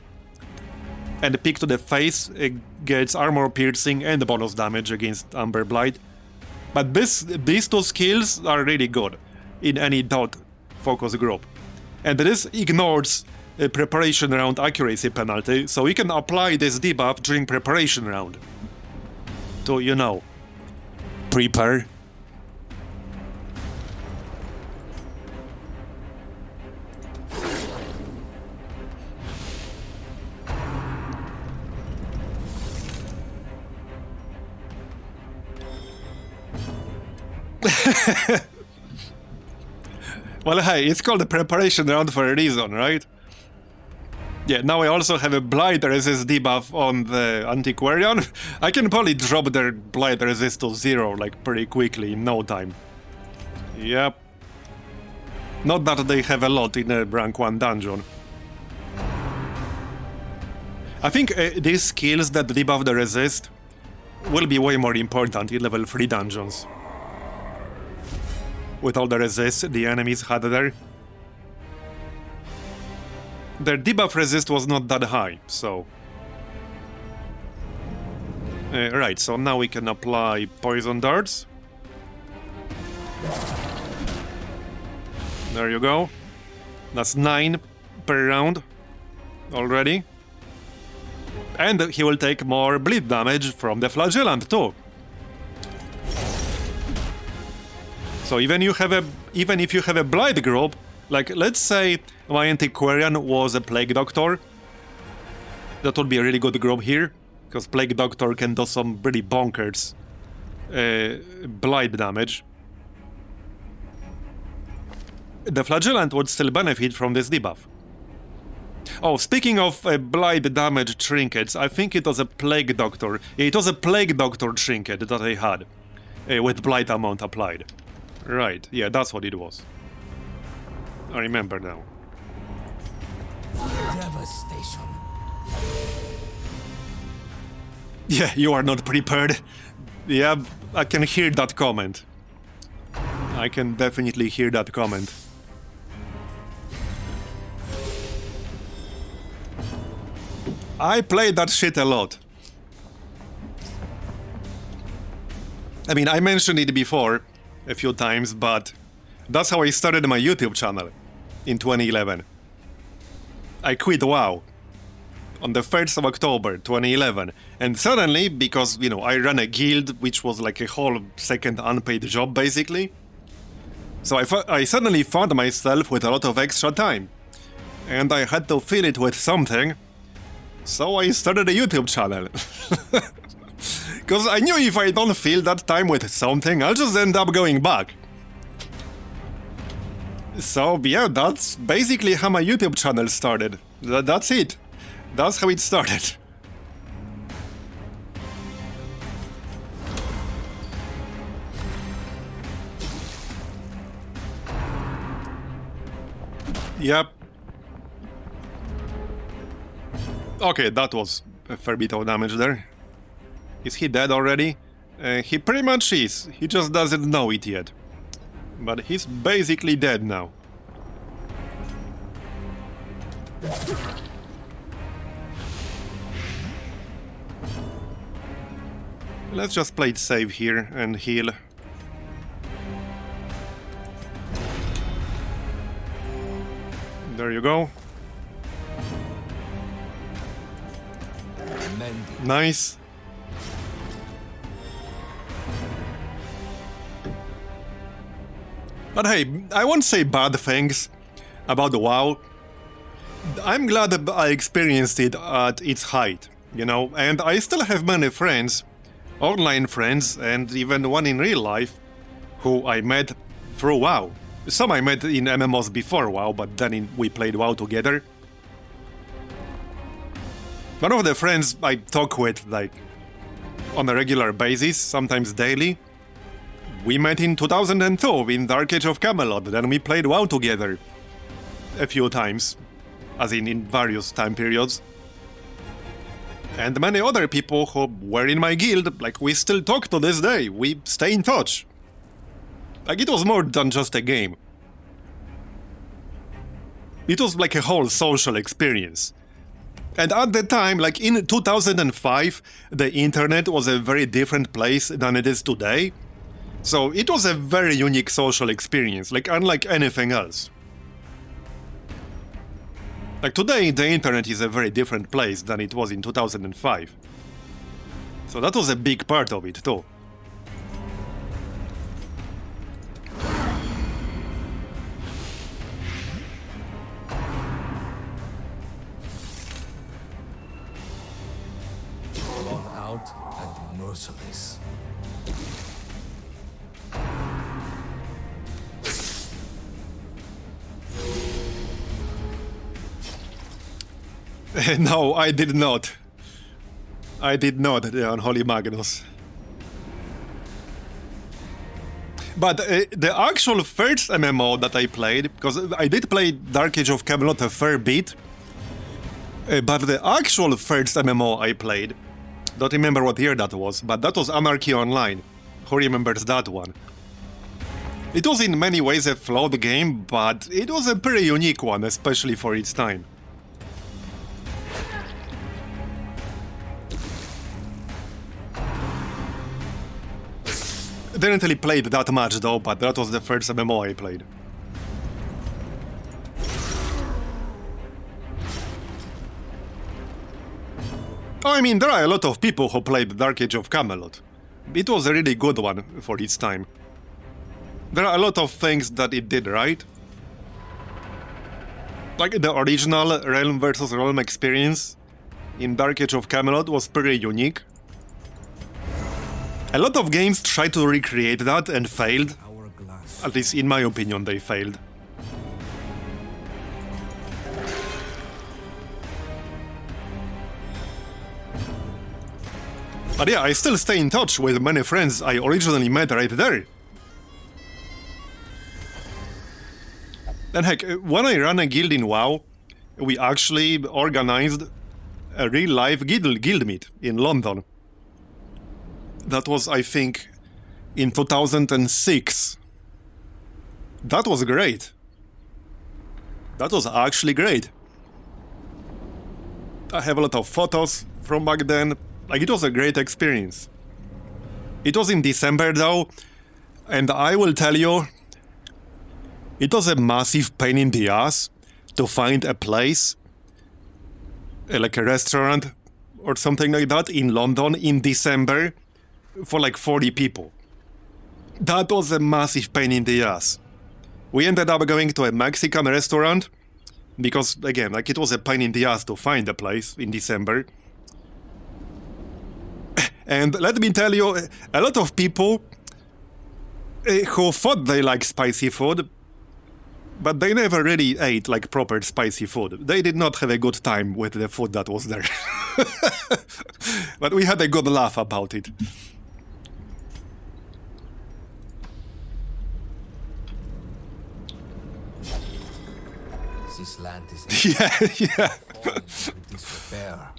And a pick to the face, it gets armor piercing and bonus damage against Amber Blight. But these two skills are really good in any dot focus group. And this ignores a preparation round accuracy penalty, so you can apply this debuff during preparation round. To, you know, prepare. Well, hey, it's called a preparation round for a reason, right? Yeah, now I also have a Blight resist debuff on the Antiquarian. I can probably drop their Blight resist to 0, like, pretty quickly, in no time. Yep. Not that they have a lot in a rank 1 dungeon. I think these skills that debuff the resist will be way more important in level 3 dungeons. With all the resist the enemies had there. Their debuff resist was not that high, so... right, so now we can apply poison darts. There you go. That's 9 per round already. And he will take more bleed damage from the flagellant too. So even if you have a blight group, like let's say my Antiquarian was a Plague Doctor, that would be a really good group here, because Plague Doctor can do some pretty bonkers blight damage. The Flagellant would still benefit from this debuff. Oh, speaking of blight damage trinkets, I think it was a Plague Doctor. It was a Plague Doctor trinket that I had with blight amount applied. Right, yeah, that's what it was. I remember now. Devastation. Yeah, you are not prepared. Yeah, I can hear that comment. I can definitely hear that comment. I played that shit a lot. I mean, I mentioned it before a few times, but that's how I started my YouTube channel in 2011. I quit WoW on the 1st of October 2011, and suddenly, because, you know, I ran a guild, which was like a whole second unpaid job, basically, so I suddenly found myself with a lot of extra time, and I had to fill it with something, so I started a YouTube channel. Because I knew if I don't fill that time with something, I'll just end up going back. So yeah, that's basically how my YouTube channel started. That's it. That's how it started. Yep. Okay, that was a fair bit of damage there. Is he dead already? He pretty much is. He just doesn't know it yet. But he's basically dead now. Let's just play it safe here and heal. There you go. Nice. But hey, I won't say bad things about the WoW. I'm glad that I experienced it at its height, you know, and I still have many friends, online friends, and even one in real life, who I met through WoW. Some I met in MMOs before WoW, but then we played WoW together. One of the friends I talk with, like, on a regular basis, sometimes daily. We met in 2002 in Dark Age of Camelot, then we played WoW together a few times, as in various time periods. And many other people who were in my guild, like, we still talk to this day, we stay in touch. Like, it was more than just a game. It was like a whole social experience. And at the time, like in 2005, the internet was a very different place than it is today. So it was a very unique social experience, like unlike anything else. Like today, the internet is a very different place than it was in 2005. So that was a big part of it too. Drawn out and merciless. No, I did not. I did not, the Unholy Magnus. But the actual first MMO that I played, because I did play Dark Age of Camelot a fair bit, but the actual first MMO I played, don't remember what year that was, but that was Anarchy Online. Who remembers that one? It was in many ways a flawed game, but it was a pretty unique one, especially for its time. Didn't really play that much though, but that was the first MMO I played. Oh, I mean, there are a lot of people who played Dark Age of Camelot. It was a really good one for its time. There are a lot of things that it did right. Like the original Realm versus Realm experience in Dark Age of Camelot was pretty unique. A lot of games tried to recreate that and failed. At least in my opinion, they failed. But yeah, I still stay in touch with many friends I originally met right there. And heck, when I ran a guild in WoW, we actually organized a real-life guild meet in London. That was, I think, in 2006. That was great. That was actually great. I have a lot of photos from back then. Like, it was a great experience. It was in December though, and I will tell you, it was a massive pain in the ass to find a place, like a restaurant or something like that in London in December for like 40 people. That was a massive pain in the ass. We ended up going to a Mexican restaurant because, again, like, it was a pain in the ass to find a place in December. And let me tell you, a lot of people who thought they like spicy food, but they never really ate like proper spicy food. They did not have a good time with the food that was there. But we had a good laugh about it. This land is Yeah. falling into disrepair.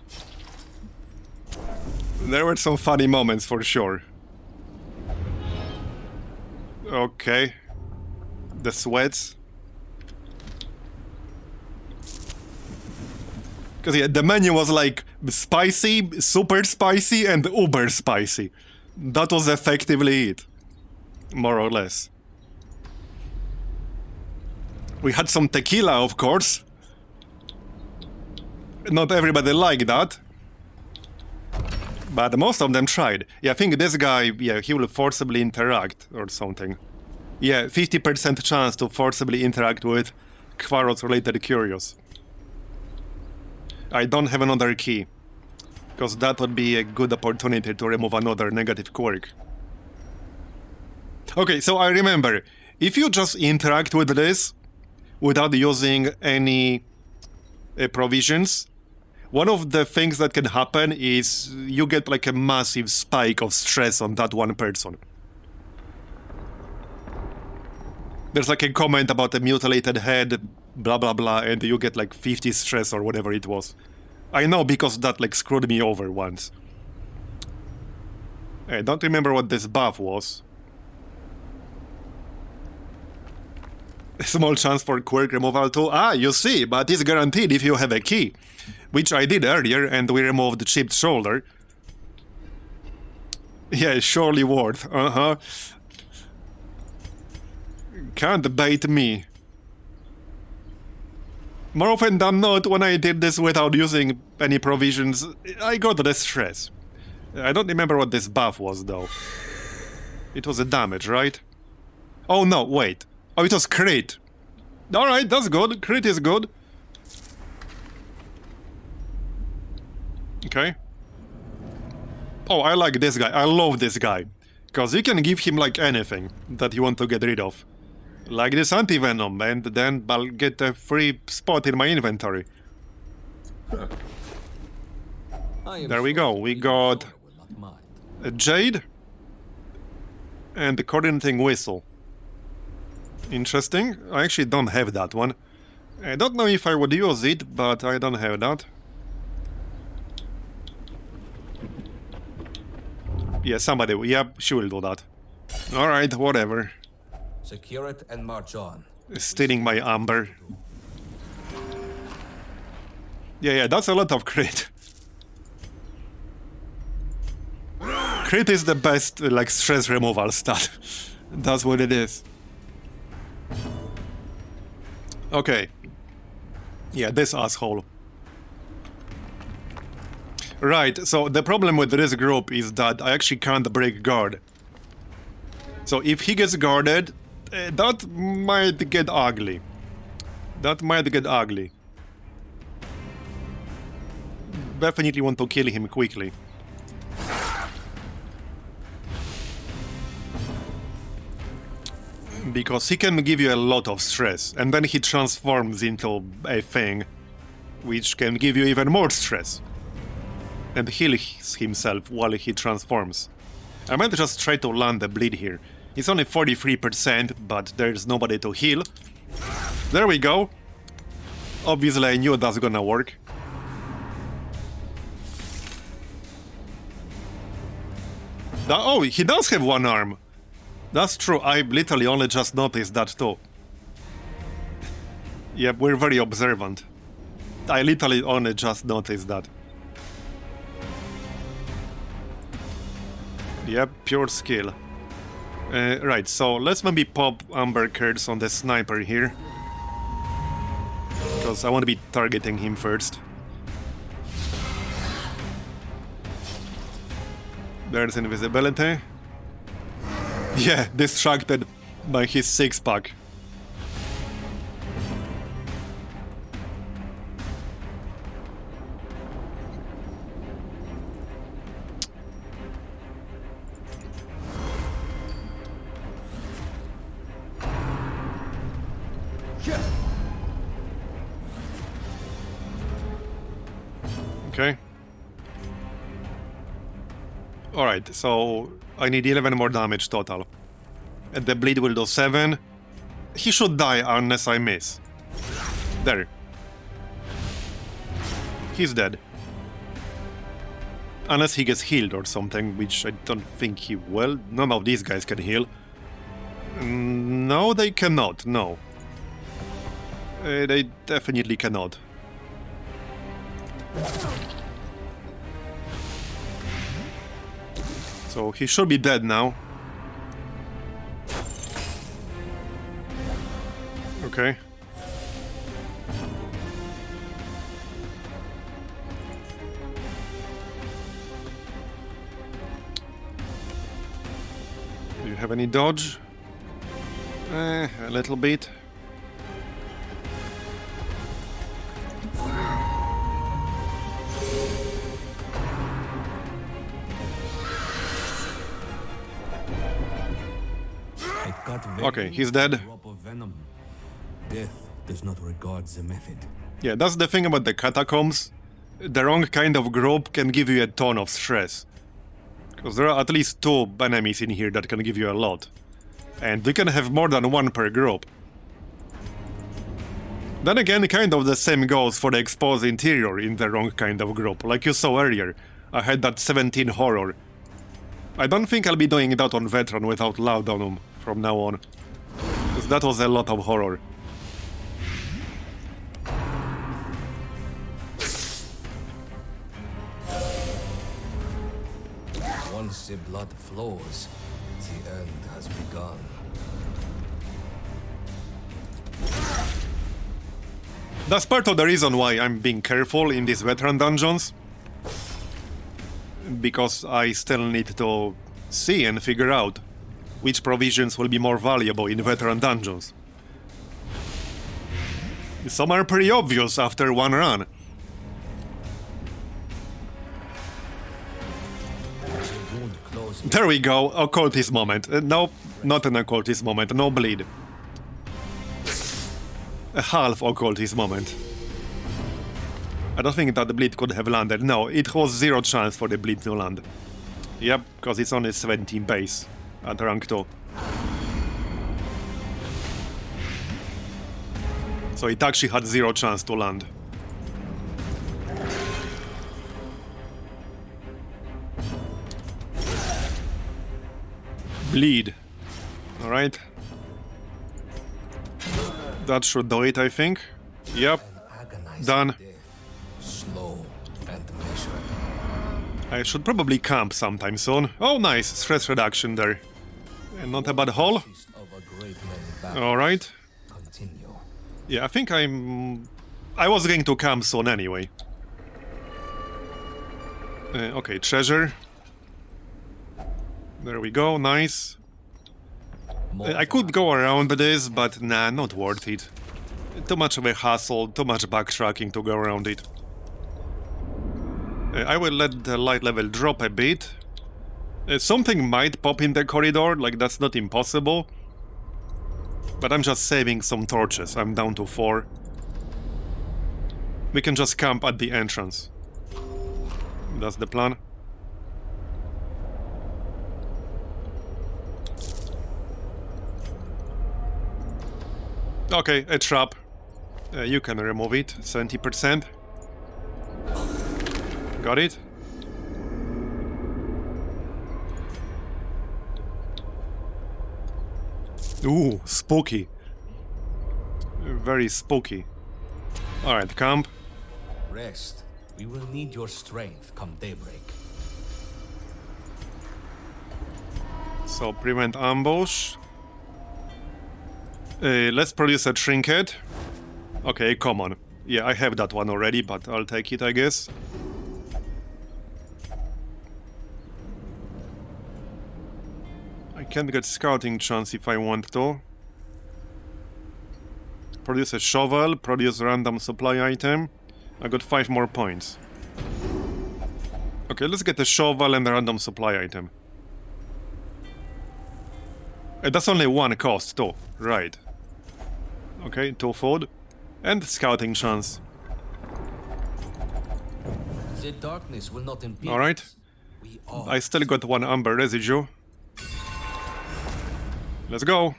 There were some funny moments for sure. Okay. The sweats. Because yeah, the menu was like spicy, super spicy, and uber spicy. That was effectively it. More or less. We had some tequila, of course. Not everybody liked that. But most of them tried. Yeah, I think this guy, yeah, he will forcibly interact or something. Yeah, 50% chance to forcibly interact with Quaros-related curios. I don't have another key, because that would be a good opportunity to remove another negative quirk. Okay, so I remember, if you just interact with this without using any provisions, one of the things that can happen is you get like a massive spike of stress on that one person. There's like a comment about a mutilated head, blah blah blah, and you get like 50 stress or whatever it was. I know because that like screwed me over once. I don't remember what this buff was. A small chance for quirk removal too. Ah, you see, but it's guaranteed if you have a key. Which I did earlier, and we removed the chipped shoulder. Yeah, surely worth. Uh-huh. Can't bait me. More often than not, when I did this without using any provisions, I got the stress. I don't remember what this buff was, though. It was a damage, right? Oh, no, wait. Oh, it was crit. Alright, that's good. Crit is good. Okay. Oh, I like this guy. I love this guy. Because you can give him, like, anything that you want to get rid of. Like this anti-venom, and then I'll get a free spot in my inventory. There we go. We got a Jade and the coordinating whistle. Interesting. I actually don't have that one. I don't know if I would use it, but I don't have that. Yeah, somebody. Yep, she will do that. Alright, whatever. Secure it and march on. Stealing my amber. Yeah, that's a lot of crit. Crit is the best, like, stress removal stat. That's what it is. Okay. Yeah, this asshole. Right, so the problem with this group is that I actually can't break guard. So if he gets guarded, that might get ugly. That might get ugly. Definitely want to kill him quickly. Because he can give you a lot of stress, and then he transforms into a thing which can give you even more stress. And heals himself while he transforms. I might just try to land a bleed here. It's only 43%, but there's nobody to heal. There we go. Obviously, I knew that's gonna work. Oh, he does have one arm. That's true. I literally only just noticed that too. Yep, we're very observant. I literally only just noticed that. Yep, pure skill. Right, so let's maybe pop Amber Curse on the sniper here. Because I want to be targeting him first. There's invisibility. Yeah, distracted by his six-pack. Okay. Alright, so I need 11 more damage total. And the bleed will do 7. He should die unless I miss. There. He's dead. Unless he gets healed or something, which I don't think he will. None of these guys can heal. No, they cannot, no. They definitely cannot. So he should be dead now. Okay. Do you have any dodge? A little bit. Okay, he's dead. Death does not regard the method. Yeah, that's the thing about the Catacombs. The wrong kind of group can give you a ton of stress. Because there are at least 2 enemies in here that can give you a lot. And we can have more than 1 per group. Then again, kind of the same goes for the exposed interior in the wrong kind of group. Like you saw earlier, I had that 17 horror. I don't think I'll be doing that on Veteran without Laudanum from now on. Because that was a lot of horror. Once the blood flows, the end has begun. That's part of the reason why I'm being careful in these Veteran dungeons. Because I still need to see and figure out which provisions will be more valuable in Veteran dungeons. Some are pretty obvious after one run. There we go, occultist moment. Nope, not an occultist moment, no bleed. A half occultist moment. I don't think that the bleed could have landed. No, it was 0 chance for the bleed to land. Yep, because it's only 17 base at rank 2. So it actually had 0 chance to land. Bleed. Alright. That should do it, I think. Yep. Done. Slow and measured. I should probably camp sometime soon. Oh, nice. Stress reduction there. And not a bad haul. Of a great many battles. Alright. Continue. Yeah, I think I was going to camp soon anyway. Okay, treasure. There we go, nice. I could go around this, but nah, not worth it. Too much of a hassle, too much backtracking to go around it. I will let the light level drop a bit. Something might pop in the corridor, like that's not impossible. But I'm just saving some torches, I'm down to 4. We can just camp at the entrance. That's the plan. Okay, a trap. You can remove it, 70%. Got it? Ooh, spooky. Very spooky. Alright, camp. Rest. We will need your strength come daybreak. So, prevent ambush. Let's produce a trinket. Okay, come on. Yeah, I have that one already, but I'll take it, I guess. I can get scouting chance if I want to. Produce a shovel, produce random supply item. I got 5 more points. Okay, let's get a shovel and a random supply item. That's only 1 cost too, right. Okay, 2 food. And scouting chance. The darkness will not impede. Alright. us. We are. I still got 1 amber residue. Let's go.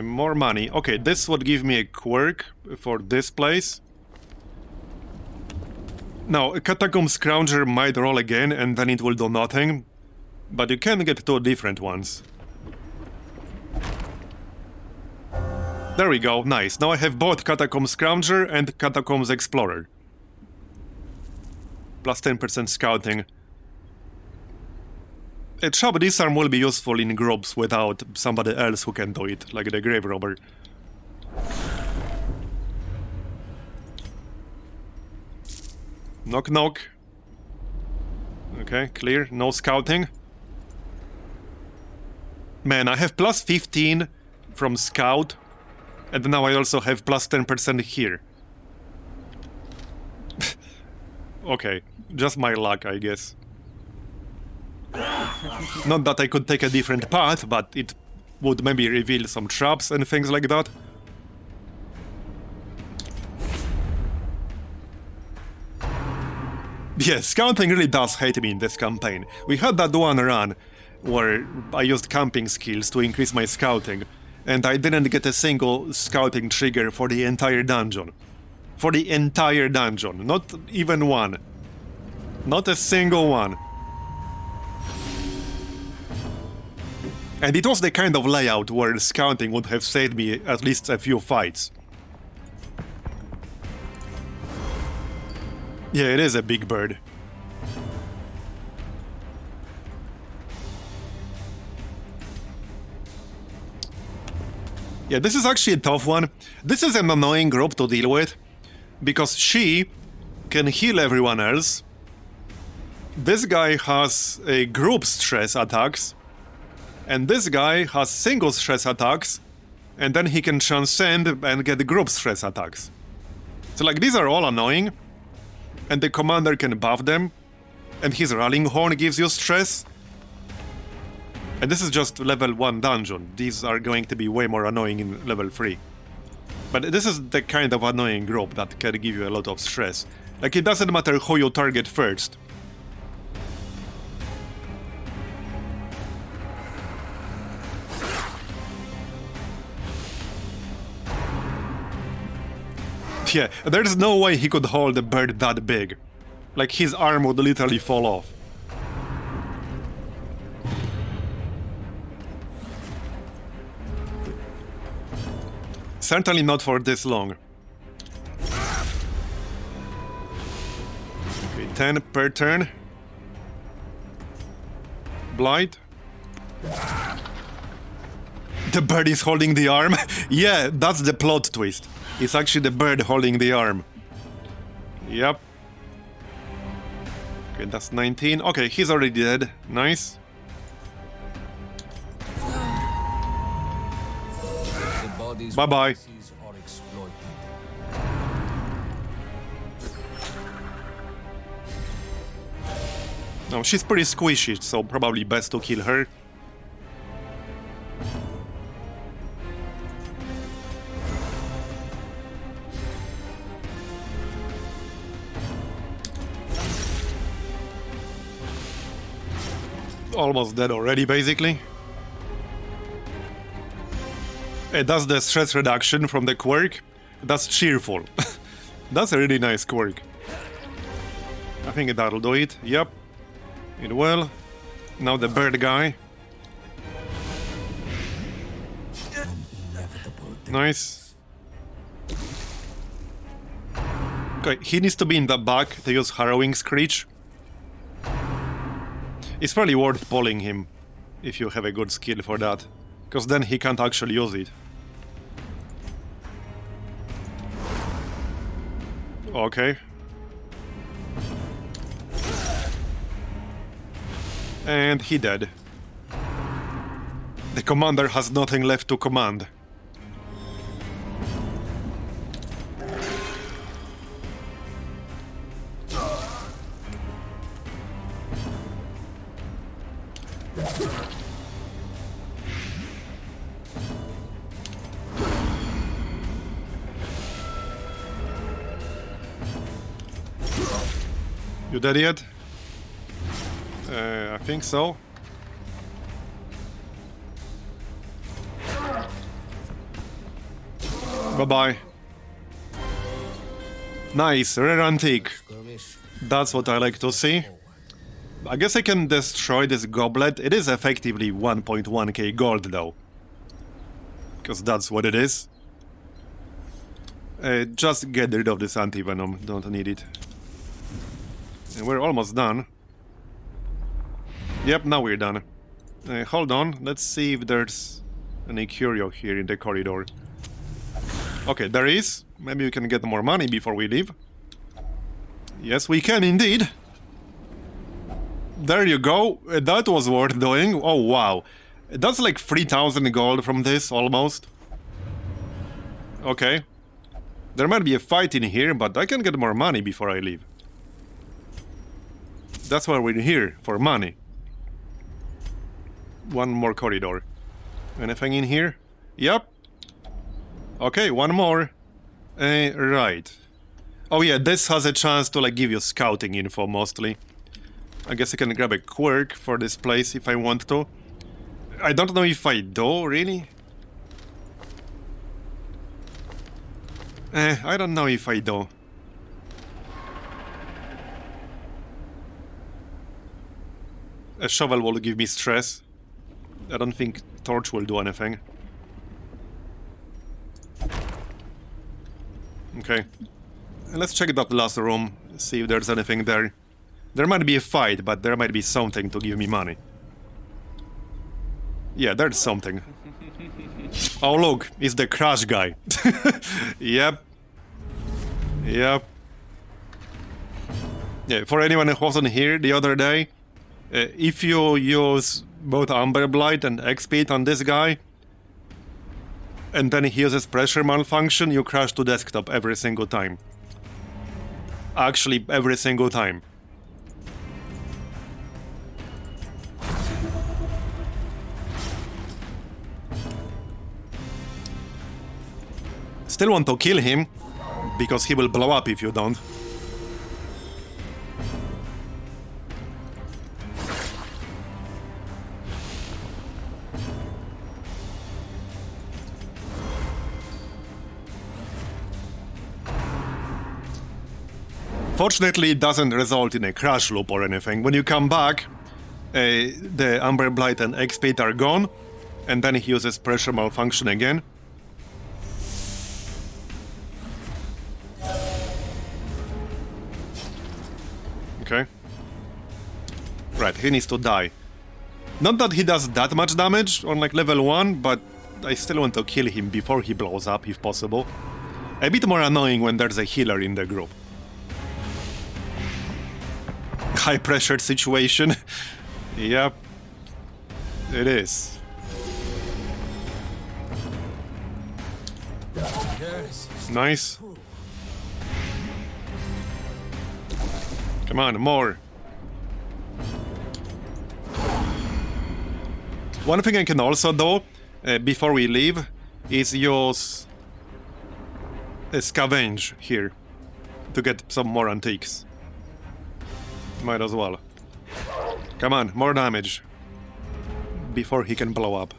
More money. Okay, this would give me a quirk for this place. Now, a Catacombs Scrounger might roll again and then it will do nothing. But you can get 2 different ones. There we go, nice. Now I have both Catacombs Scrounger and Catacombs Explorer. Plus 10% scouting. A chop disarm will be useful in groups without somebody else who can do it, like the Grave Robber. Knock knock. Okay, clear, no scouting. Man, I have plus 15 from scout, and now I also have plus 10% here. Okay, just my luck, I guess. Not that I could take a different path, but it would maybe reveal some traps and things like that. Yeah, scouting really does hate me in this campaign. We had that one run where I used camping skills to increase my scouting, and I didn't get a single scouting trigger for the entire dungeon. For the entire dungeon, not even one. Not a single one. And it was the kind of layout where scouting would have saved me at least a few fights. Yeah, it is a big bird. Yeah, this is actually a tough one. This is an annoying group to deal with, because she can heal everyone else. This guy has a group stress attacks, and this guy has single stress attacks, and then he can transcend and get group stress attacks. So like, these are all annoying, and the commander can buff them, and his Rallying Horn gives you stress. And this is just level 1 dungeon. These are going to be way more annoying in level 3. But this is the kind of annoying group that can give you a lot of stress. Like, it doesn't matter who you target first. Yeah, there's no way he could hold a bird that big. Like, his arm would literally fall off. Certainly not for this long. Okay, 10 per turn. Blight. The bird is holding the arm? Yeah, that's the plot twist. It's actually the bird holding the arm. Yep. Okay, that's 19. Okay, he's already dead. Nice. Bye-bye. No, she's pretty squishy, so probably best to kill her. Almost dead already, basically. That's the stress reduction from the quirk. That's cheerful. That's a really nice quirk. I think that'll do it. Yep. It will. Now the bird guy. Nice. Okay, he needs to be in the back to use Harrowing Screech. It's probably worth pulling him if you have a good skill for that, because then he can't actually use it. Okay. And he dead. The commander has nothing left to command. You dead yet? I think so. Bye-bye. Nice, rare antique. That's what I like to see. I guess I can destroy this goblet. It is effectively 1.1k gold though. Because that's what it is. Just get rid of this anti-venom, don't need it. And we're almost done. Yep, now we're done. Hold on, let's see if there's any curio here in the corridor. Okay, there is. Maybe we can get more money before we leave. Yes, we can indeed. There you go. That was worth doing. Oh, wow. That's like 3,000 gold from this, almost. Okay. There might be a fight in here, but I can get more money before I leave. That's why we're here, for money. One more corridor. Anything in here? Yep. Okay, one more. Right. Oh yeah, this has a chance to like give you scouting info mostly. I guess I can grab a quirk for this place if I want to. I don't know if I do, really. I don't know if I do. A shovel will give me stress. I don't think torch will do anything. Okay. Let's check that last room, see if there's anything there. There might be a fight, but there might be something to give me money. Yeah, there's something. Oh look, it's the crash guy. Yep. Yep. Yeah, for anyone who wasn't here the other day, if you use both Amber Blight and X-Speed on this guy, and then he uses pressure malfunction, you crash to desktop every single time. Actually, every single time. Still want to kill him, because he will blow up if you don't. Fortunately, it doesn't result in a crash loop or anything. When you come back, the Amber Blight and X-Speed are gone, and then he uses pressure malfunction again. Okay. Right, he needs to die. Not that he does that much damage on like level 1, but I still want to kill him before he blows up if possible. A bit more annoying when there's a healer in the group. High pressured situation. Yep. It is. Nice. Come on, more. One thing I can also do, before we leave, is use a scavenge here to get some more antiques. Might as well. Come on, more damage before he can blow up.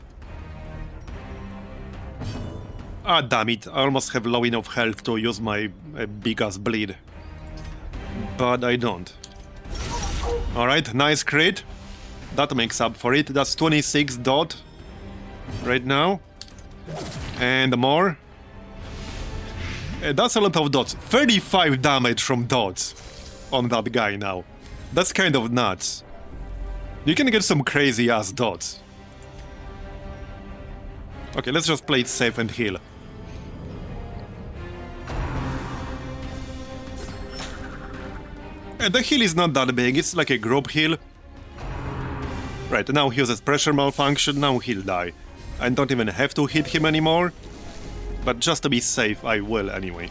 Ah, damn it. I almost have low enough health to use my big-ass bleed. But I don't. Alright, nice crit. That makes up for it. That's 26 dot right now. And more. That's a lot of dots. 35 damage from dots on that guy now. That's kind of nuts. You can get some crazy-ass dots. Okay, let's just play it safe and heal. The heal is not that big, it's like a group heal. Right, now he uses pressure malfunction, now he'll die. I don't even have to hit him anymore. But just to be safe, I will anyway.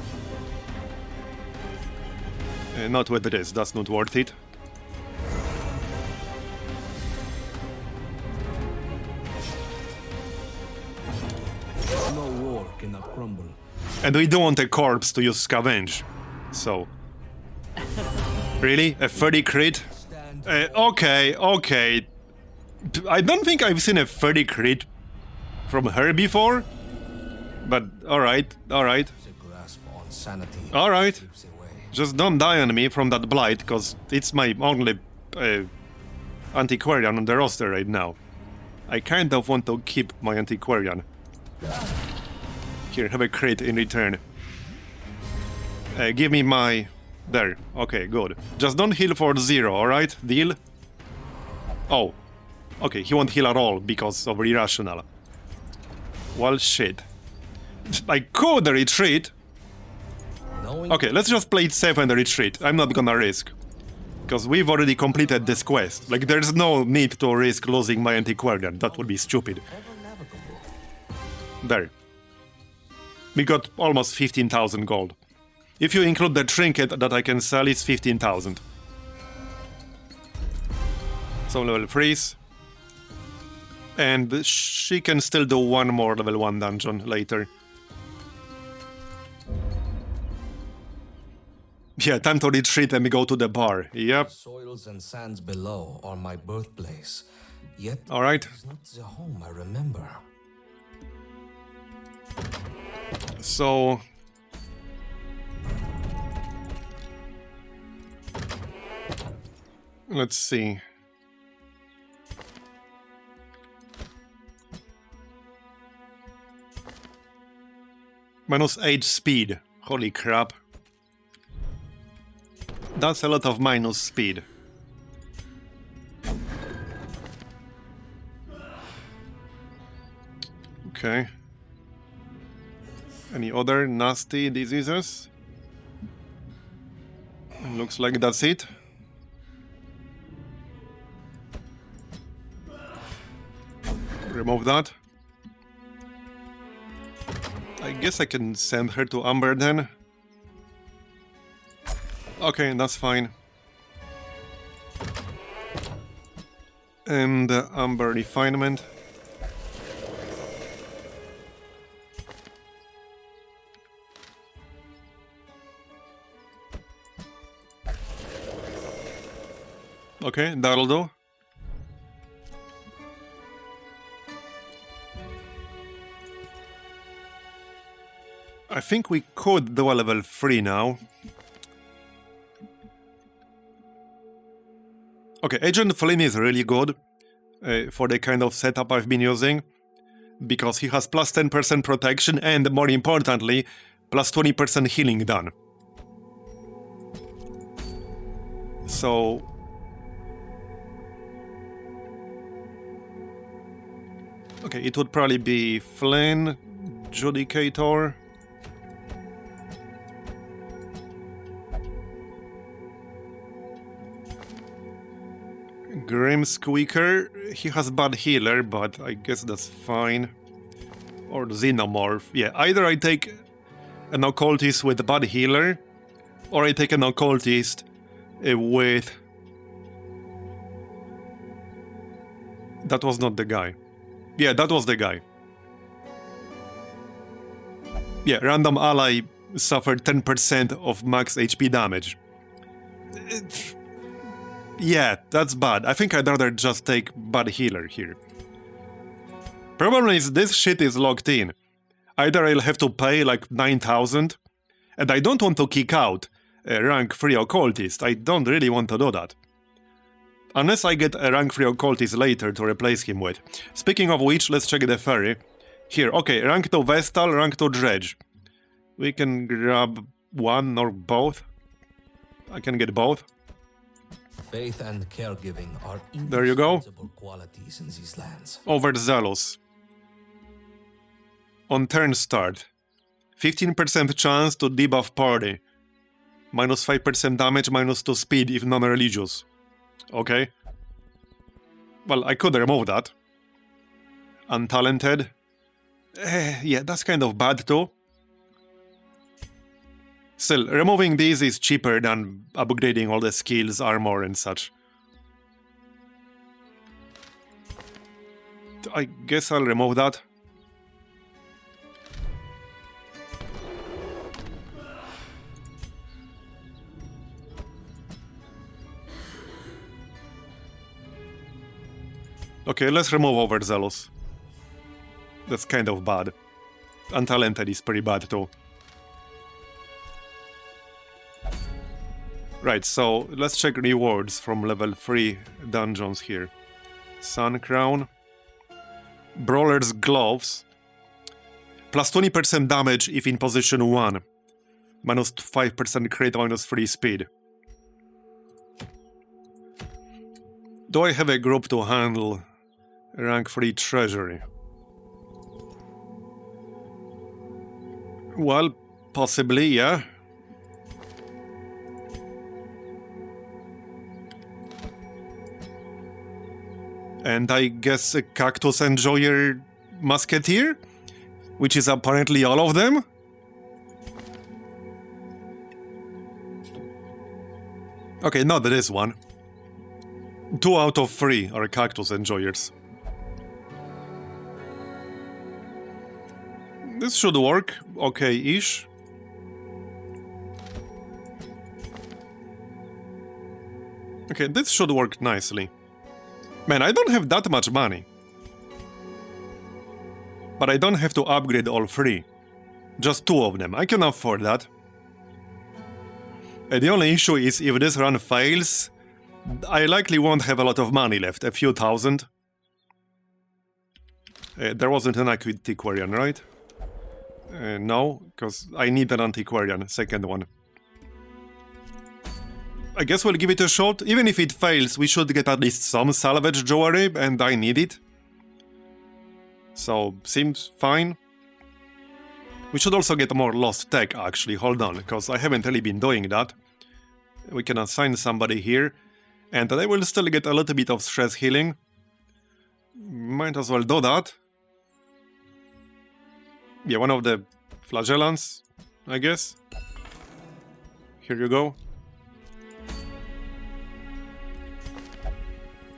Not with this, that's not worth it. No war cannot crumble. And we don't want a corpse to use scavenge. So... Really? A 30 crit? Okay. I don't think I've seen a 30 crit from her before. But alright. Alright. Just don't die on me from that blight, because it's my only antiquarian on the roster right now. I kind of want to keep my antiquarian. Here, have a crit in return. Give me my... There. Okay, good. Just don't heal for 0, alright? Deal? Oh. Okay, he won't heal at all because of irrational. Well, shit. I could retreat. Okay, let's just play it safe and retreat. I'm not gonna risk. Because we've already completed this quest. Like, there's no need to risk losing my antiquarian. That would be stupid. There. We got almost 15,000 gold. If you include the trinket that I can sell, it's 15,000. So level freeze. And she can still do one more level 1 dungeon later. Yeah, time to retreat and go to the bar. Yep. Soils and sands below are my birthplace. Yet, Alright. it's not the home I remember. So... Let's see. -8 speed. Holy crap. That's a lot of minus speed. Okay. Any other nasty diseases? Looks like that's it. Remove that. I guess I can send her to Amber then. Okay, that's fine. And Amber refinement. Okay, that'll do. I think we could do a level 3 now. Okay, Agent Flynn is really good for the kind of setup I've been using. Because he has plus 10% protection and, more importantly, plus 20% healing done. So... Okay, it would probably be Flynn, Judicator... Grim Squeaker, he has bad healer, but I guess that's fine. Or Xenomorph. Yeah, either I take an occultist with bad healer, or I take an occultist with... That was not the guy. Yeah, that was the guy. Yeah, random ally suffered 10% of max HP damage. Yeah, that's bad. I think I'd rather just take bad healer here. Problem is, this shit is locked in. Either I'll have to pay like 9,000, and I don't want to kick out a rank 3 occultist. I don't really want to do that. Unless I get a rank 3 occultist later to replace him with. Speaking of which, let's check the ferry. Here, okay, rank 2 Vestal, rank 2 Dredge. We can grab one or both. I can get both. Faith and caregiving are There you go. indispensable qualities in these lands. Overzealous. On turn start, 15% chance to debuff party. Minus 5% damage, minus 2 speed if non-religious. Okay. Well, I could remove that. Untalented. Yeah, that's kind of bad too. Still, removing these is cheaper than upgrading all the skills, armor and such. I guess I'll remove that. Okay, let's remove Overzealous. That's kind of bad. Untalented is pretty bad too. Right, so let's check rewards from level 3 dungeons here. Sun Crown. Brawler's Gloves. Plus 20% damage if in position 1. Minus 5% crit, minus 3 speed. Do I have a group to handle rank 3 Treasury? Well, possibly, yeah. And I guess a Cactus Enjoyer Musketeer? Which is apparently all of them? Okay, not this one. 2 out of 3 are Cactus Enjoyers. This should work okay-ish. Okay, this should work nicely. Man, I don't have that much money. But I don't have to upgrade all 3. Just 2 of them. I can afford that. The only issue is if this run fails, I likely won't have a lot of money left. A few thousand. There wasn't an antiquarian, right? No, because I need an antiquarian, second one. I guess we'll give it a shot. Even if it fails, we should get at least some salvage jewelry, and I need it. So, seems fine. We should also get more lost tech, actually. Hold on, because I haven't really been doing that. We can assign somebody here, and they will still get a little bit of stress healing. Might as well do that. Yeah, one of the flagellants, I guess. Here you go.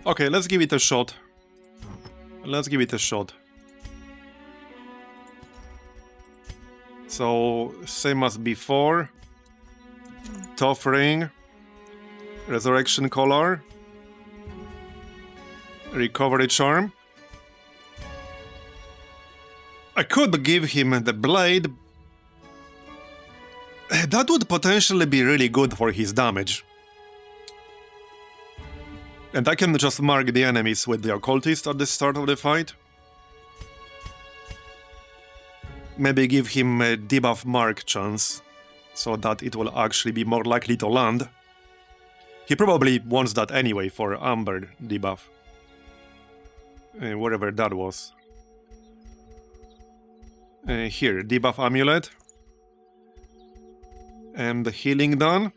Okay, let's give it a shot. Let's give it a shot. So, same as before. Tough Ring. Resurrection Collar. Recovery Charm. I could give him the blade. That would potentially be really good for his damage. And I can just mark the enemies with the occultist at the start of the fight. Maybe give him a debuff mark chance, so that it will actually be more likely to land. He probably wants that anyway for Amber debuff. Whatever that was. Here, debuff amulet. And the healing done.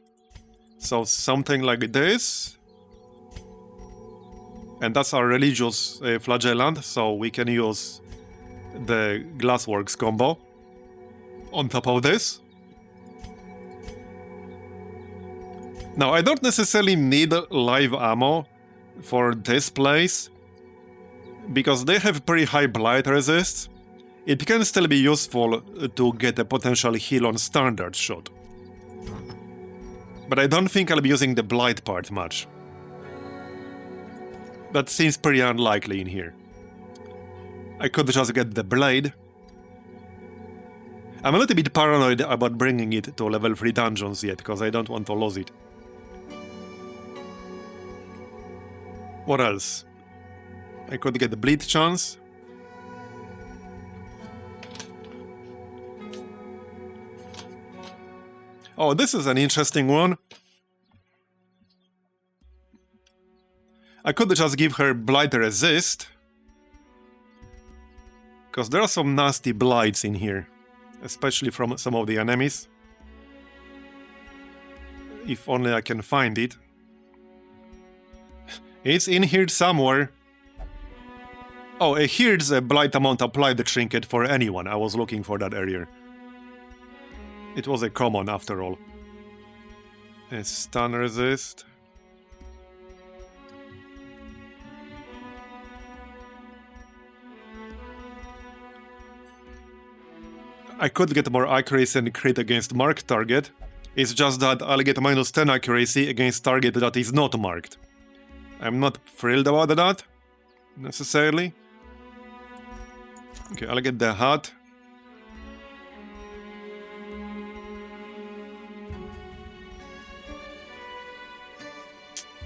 So something like this. And that's our religious flagellant, so we can use the Glassworks combo on top of this. Now, I don't necessarily need live ammo for this place, because they have pretty high blight resist. It can still be useful to get a potential heal on standard shot. But I don't think I'll be using the blight part much. That seems pretty unlikely in here. I could just get the blade. I'm a little bit paranoid about bringing it to level 3 dungeons yet, because I don't want to lose it. What else? I could get the bleed chance. Oh, this is an interesting one. I could just give her Blight Resist. Because there are some nasty blights in here. Especially from some of the enemies. If only I can find it. It's in here somewhere. Oh, here's a Blight amount applied the Trinket for anyone. I was looking for that earlier. It was a common after all. A stun resist. I could get more accuracy and crit against marked target. It's just that I'll get minus 10 accuracy against target that is not marked. I'm not thrilled about that, necessarily. Okay, I'll get the hat.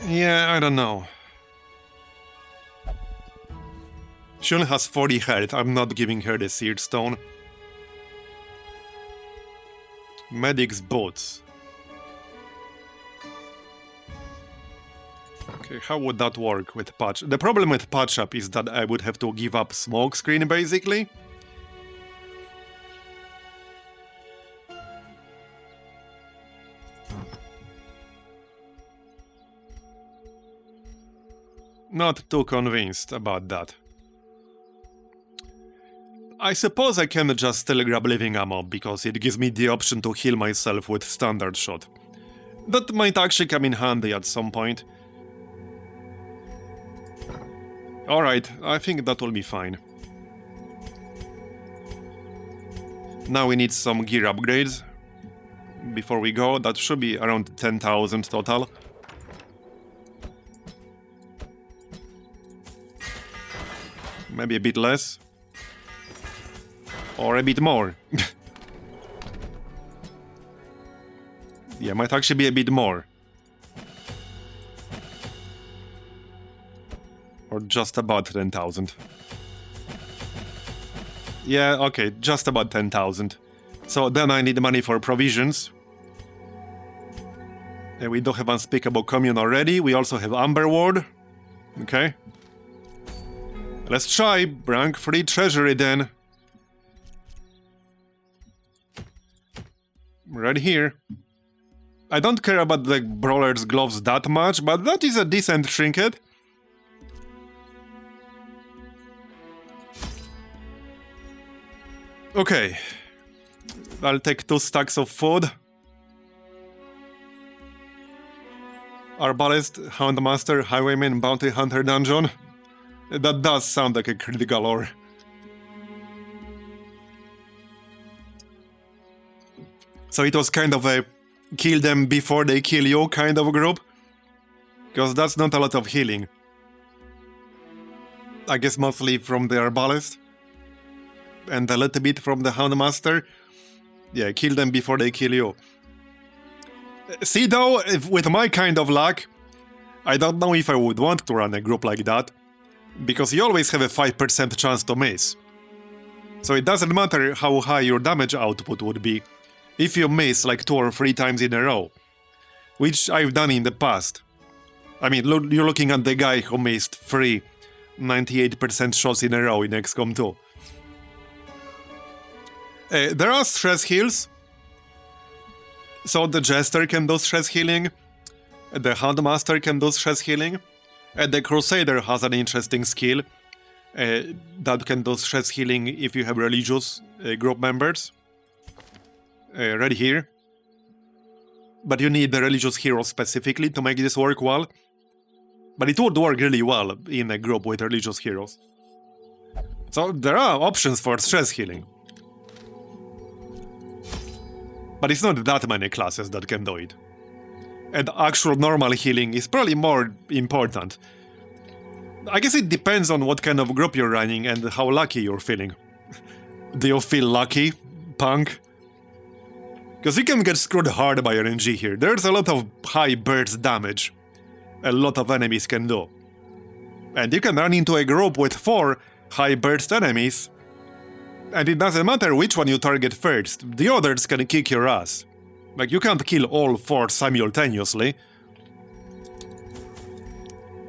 Yeah, I don't know. She only has 40 health. I'm not giving her the Seared Stone. Medic's boots. Okay, how would that work with patch? The problem with patch up is that I would have to give up smoke screen basically. Not too convinced about that. I suppose I can just still grab living ammo, because it gives me the option to heal myself with standard shot. That might actually come in handy at some point. Alright, I think that will be fine. Now we need some gear upgrades. Before we go, that should be around 10,000 total. Maybe a bit less. Or a bit more. Yeah, might actually be a bit more. Or just about 10,000. Yeah, okay, just about 10,000. So then I need money for provisions. And we do have Unspeakable Commune already. We also have Amber Ward. Okay. Let's try rank 3 Treasury then. Right here. I don't care about the Brawler's Gloves that much, but that is a decent trinket. Okay. I'll take 2 stacks of food. Arbalest, Houndmaster, Highwayman, Bounty Hunter Dungeon. That does sound like a critical ore. So it was kind of a kill them before they kill you kind of group. Because that's not a lot of healing. I guess mostly from the Arbalest. And a little bit from the Houndmaster. Yeah, kill them before they kill you. See though, if with my kind of luck, I don't know if I would want to run a group like that. Because you always have a 5% chance to miss. So it doesn't matter how high your damage output would be. If you miss like 2 or 3 times in a row. Which I've done in the past. I mean, you're looking at the guy who missed 3 98% shots in a row in XCOM 2. There are stress heals. So the Jester can do stress healing. The Houndmaster can do stress healing. The Crusader has an interesting skill. That can do stress healing if you have religious group members. Right here. But you need the religious hero specifically to make this work well. But it would work really well in a group with religious heroes. So there are options for stress healing. But it's not that many classes that can do it. And actual normal healing is probably more important. I guess it depends on what kind of group you're running and how lucky you're feeling. Do you feel lucky, punk? Because you can get screwed hard by RNG here. There's a lot of high burst damage a lot of enemies can do. And you can run into a group with 4 high burst enemies, and it doesn't matter which one you target first, the others can kick your ass. Like, you can't kill all 4 simultaneously.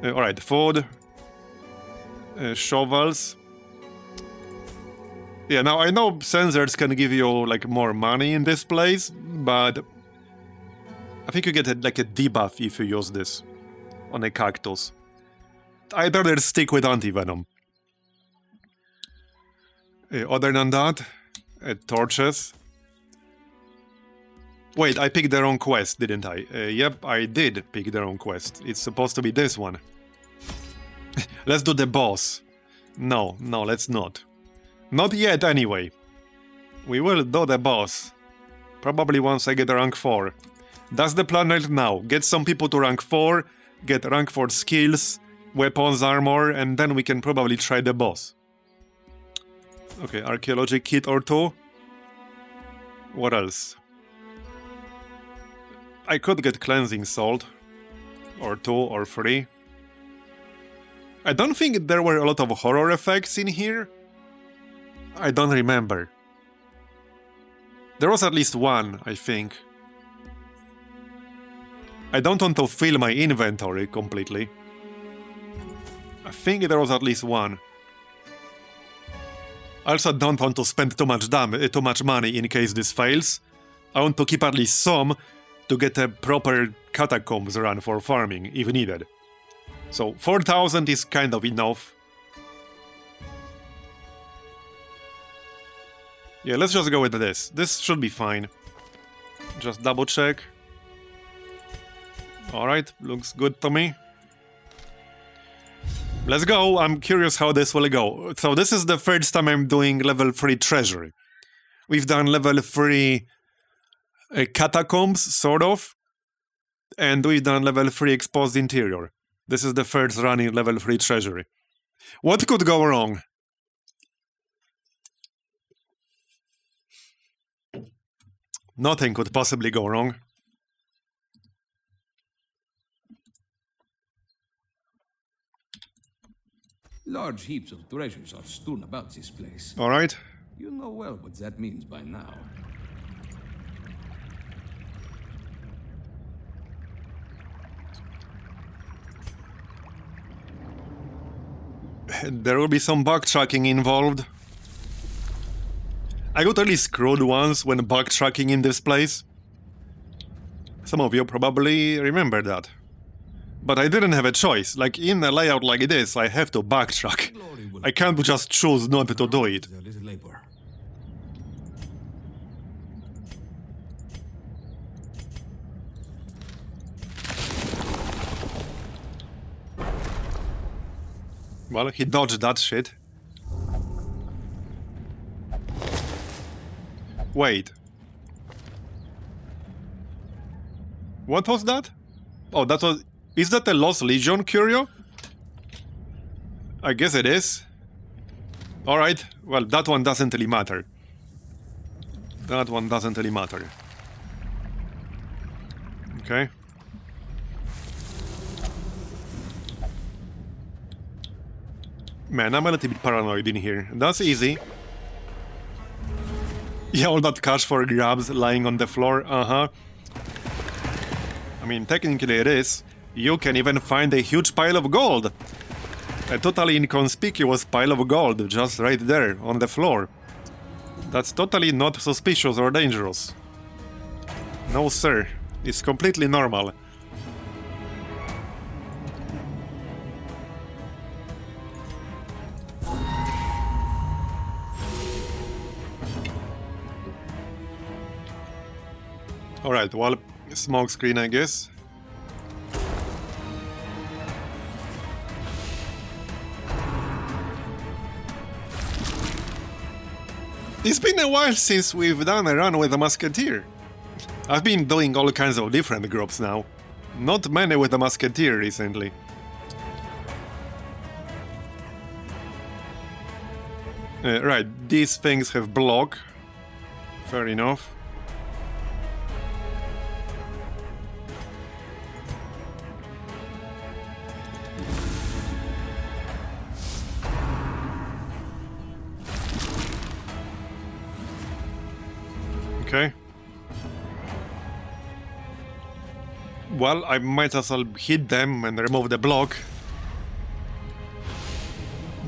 Alright, food. Shovels. Yeah, now I know sensors can give you, like, more money in this place, but I think you get, like, a debuff if you use this on a cactus. I'd rather stick with anti-venom. Other than that, torches. Wait, I picked the wrong quest, didn't I? Yep, I did pick the wrong quest. It's supposed to be this one. Let's do the boss. No, let's not. Not yet, anyway. We will do the boss. Probably once I get rank 4. That's the plan right now. Get some people to rank 4, get rank 4 skills, weapons, armor, and then we can probably try the boss. Okay, archaeology kit or 2. What else? I could get cleansing salt. Or 2 or 3. I don't think there were a lot of horror effects in here. I don't remember. There was at least one, I think. I don't want to fill my inventory completely. I think there was at least one. I also don't want to spend too much money in case this fails. I want to keep at least some to get a proper Catacombs run for farming, if needed. So 4,000 is kind of enough. Yeah, let's just go with this. This should be fine. Just double check. Alright, looks good to me. Let's go, I'm curious how this will go. So this is the first time I'm doing level 3 Treasury. We've done level 3 Catacombs, sort of. And we've done level 3 Exposed Interior. This is the first run in level 3 Treasury. What could go wrong? Nothing could possibly go wrong. Large heaps of treasures are strewn about this place. Alright. You know well what that means by now. There will be some backtracking involved. I got really screwed once when backtracking in this place. Some of you probably remember that. But I didn't have a choice. Like, in a layout like this, I have to backtrack. I can't just choose not to do it. Well, he dodged that shit. Wait. What was that? Oh, that was... Is that a Lost Legion curio? I guess it is. Alright, well, that one doesn't really matter. That one doesn't really matter. Okay. Man, I'm a little bit paranoid in here. That's easy. Yeah, all that cash for grabs lying on the floor, I mean, technically it is. You can even find a huge pile of gold. A totally inconspicuous pile of gold just right there on the floor. That's totally not suspicious or dangerous. No, sir. It's completely normal. Alright, well, smoke screen, I guess. It's been a while since we've done a run with a musketeer. I've been doing all kinds of different groups now. Not many with a musketeer recently. Right, these things have block. Fair enough. Okay. Well, I might as well hit them and remove the block.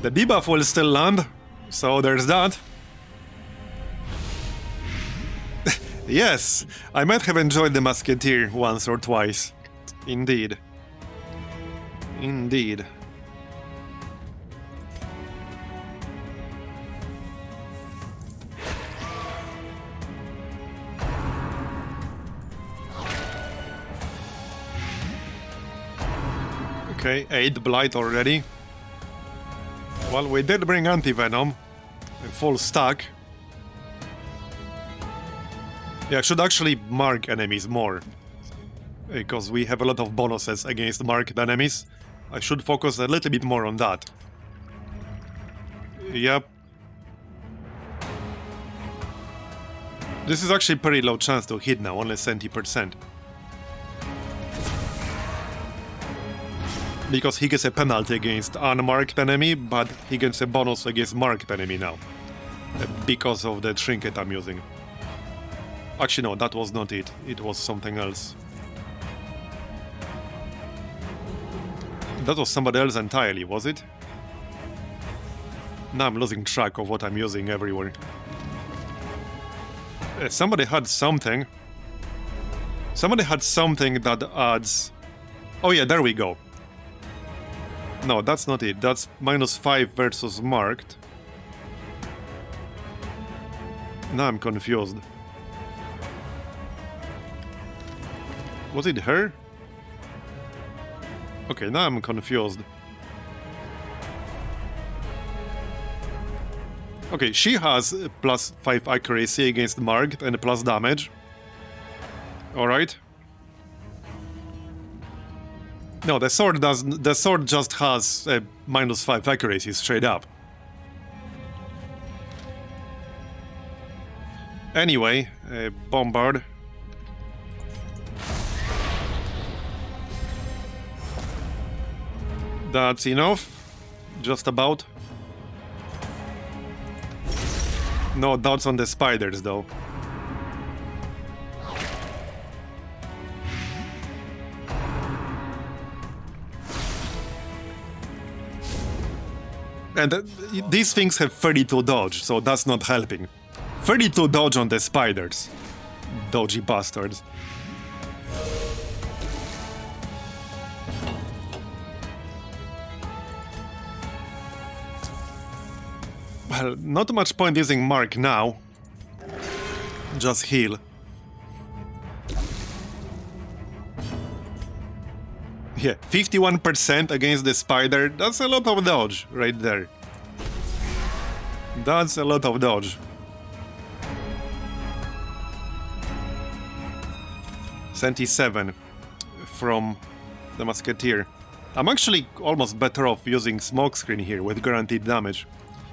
The debuff will still land, so there's that. Yes, I might have enjoyed the Musketeer once or twice. Indeed. Indeed. Okay, 8 Blight already. Well, we did bring Anti-Venom. A full stack. Yeah, I should actually mark enemies more. Because we have a lot of bonuses against marked enemies. I should focus a little bit more on that. Yep. This is actually pretty low chance to hit now, only 70%. Because he gets a penalty against unmarked enemy, but he gets a bonus against marked enemy now. Because of the Trinket I'm using. Actually no, that was not it. It was something else. That was somebody else entirely, was it? Now I'm losing track of what I'm using everywhere. Somebody had something. Somebody had something that adds... Oh yeah, there we go. No, that's not it. That's -5 versus marked. Now I'm confused. Was it her? Okay, now I'm confused. Okay, she has +5 accuracy against marked and plus damage. Alright. No, the sword doesn't. The sword just has a -5 accuracy straight up. Anyway, bombard. That's enough. Just about. No dots on the spiders, though. And these things have 32 dodge, so that's not helping. 32 dodge on the spiders. Dodgy bastards. Well, not much point using Mark now. Just heal. Yeah, 51% against the spider. That's a lot of dodge right there. That's a lot of dodge. 77 from the Musketeer. I'm actually almost better off using Smokescreen here with guaranteed damage.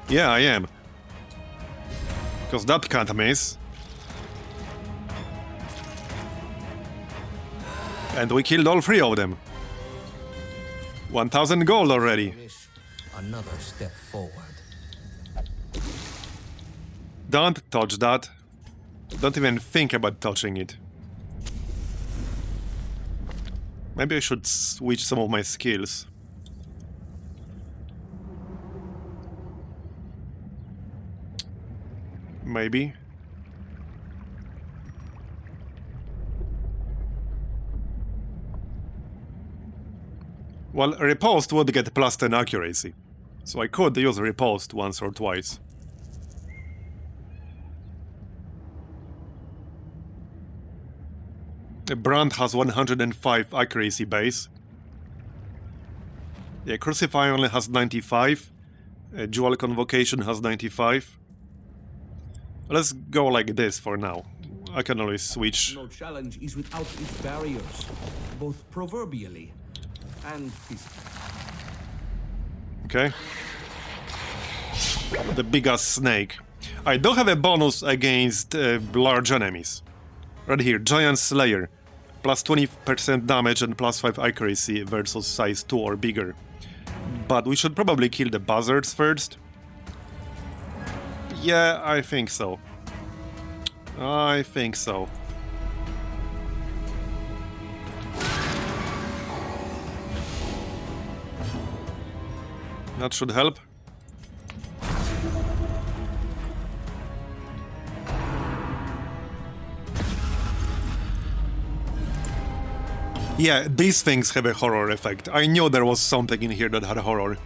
Yeah, I am. Because that can't miss. And we killed all 3 of them. 1000 gold already. Another step forward. Don't touch that. Don't even think about touching it. Maybe I should switch some of my skills. Maybe. Well, Riposte would get +10 accuracy, so I could use Riposte once or twice. Brand has 105 accuracy base. Yeah, Crucify only has 95. Dual Convocation has 95. Let's go like this for now. I can always switch. No challenge is without its barriers, both proverbially and physically. Okay. The big-ass snake. I don't have a bonus against large enemies. Right here, Giant Slayer. Plus 20% damage and plus 5 accuracy versus size 2 or bigger. But we should probably kill the buzzards first. Yeah, I think so. I think so. That should help. Yeah, these things have a horror effect. I knew there was something in here that had horror.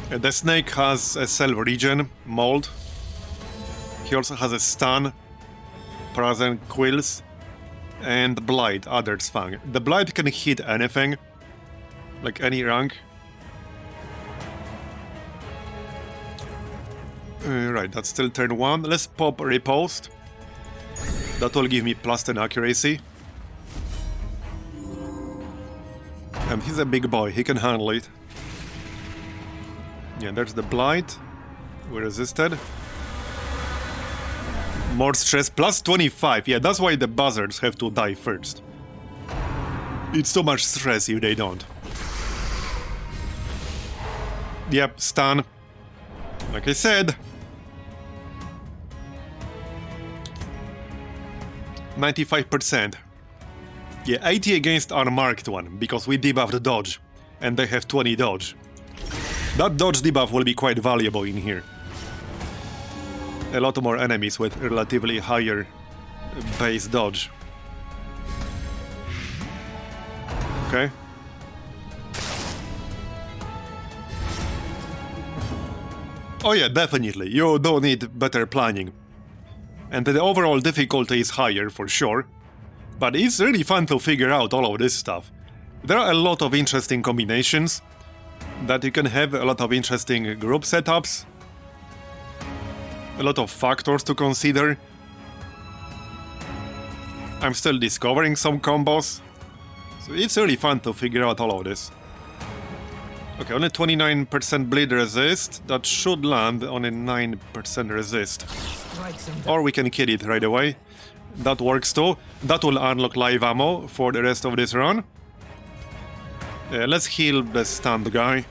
The snake has a cell regen, mold. He also has a stun, poison quills, and blight, others fang. The blight can hit anything, like any rank. Right, that's still turn 1. Let's pop Riposte. That will give me +10 accuracy. And he's a big boy, he can handle it. Yeah, there's the blight. We resisted. More stress, +25. Yeah, that's why the buzzards have to die first. It's so much stress if they don't. Yep, stun. Like I said. 95%. Yeah, 80 against unmarked one, because we debuffed dodge, and they have 20 dodge. That dodge debuff will be quite valuable in here. A lot more enemies with relatively higher base dodge. Okay. Oh yeah, definitely. You do need better planning. And the overall difficulty is higher, for sure. But it's really fun to figure out all of this stuff. There are a lot of interesting combinations that you can have, a lot of interesting group setups. A lot of factors to consider. I'm still discovering some combos. So it's really fun to figure out all of this. Okay, only 29% bleed resist. That should land on a 9% resist. Or we can kill it right away. That works too. That will unlock live ammo for the rest of this run. Let's heal the stunned guy.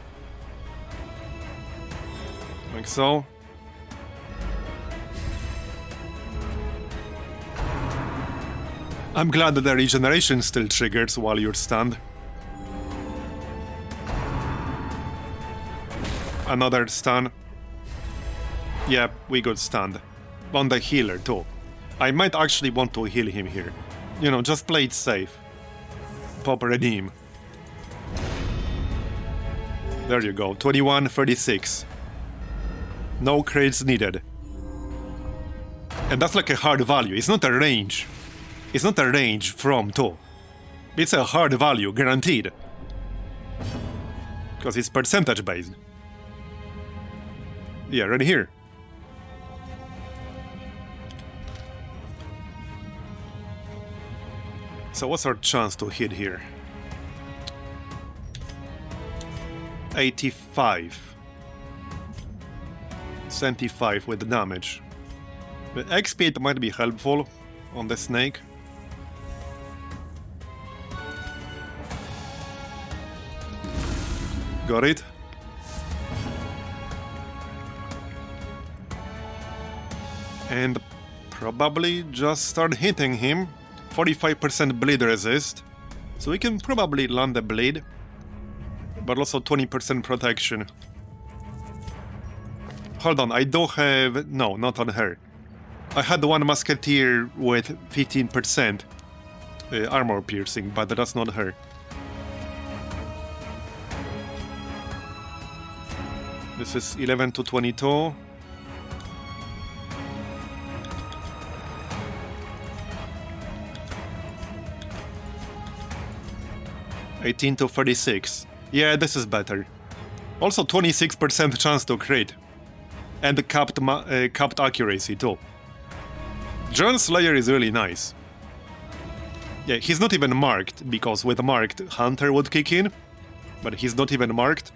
Like so. I'm glad that the regeneration still triggers while you're stunned. Another stun. Yep, we got stunned. On the healer too. I might actually want to heal him here. You know, just play it safe. Pop redeem. There you go, 21-36. No crates needed. And that's like a hard value, it's not a range. It's not a range from too. It's a hard value, guaranteed. Because it's percentage based. Yeah, right here. So what's our chance to hit here? 85. 75 with the damage. The XP might be helpful on the snake. Got it? And probably just start hitting him. 45% bleed resist. So we can probably land the bleed. But also 20% protection. Hold on, I do have... No, not on her. I had one musketeer with 15% armor piercing, but that's not her. This is 11 to 22. $18 to 36. Yeah, this is better. Also 26% chance to crit. And capped accuracy too. Giant Slayer is really nice. Yeah, he's not even marked, because with marked, Hunter would kick in. But he's not even marked.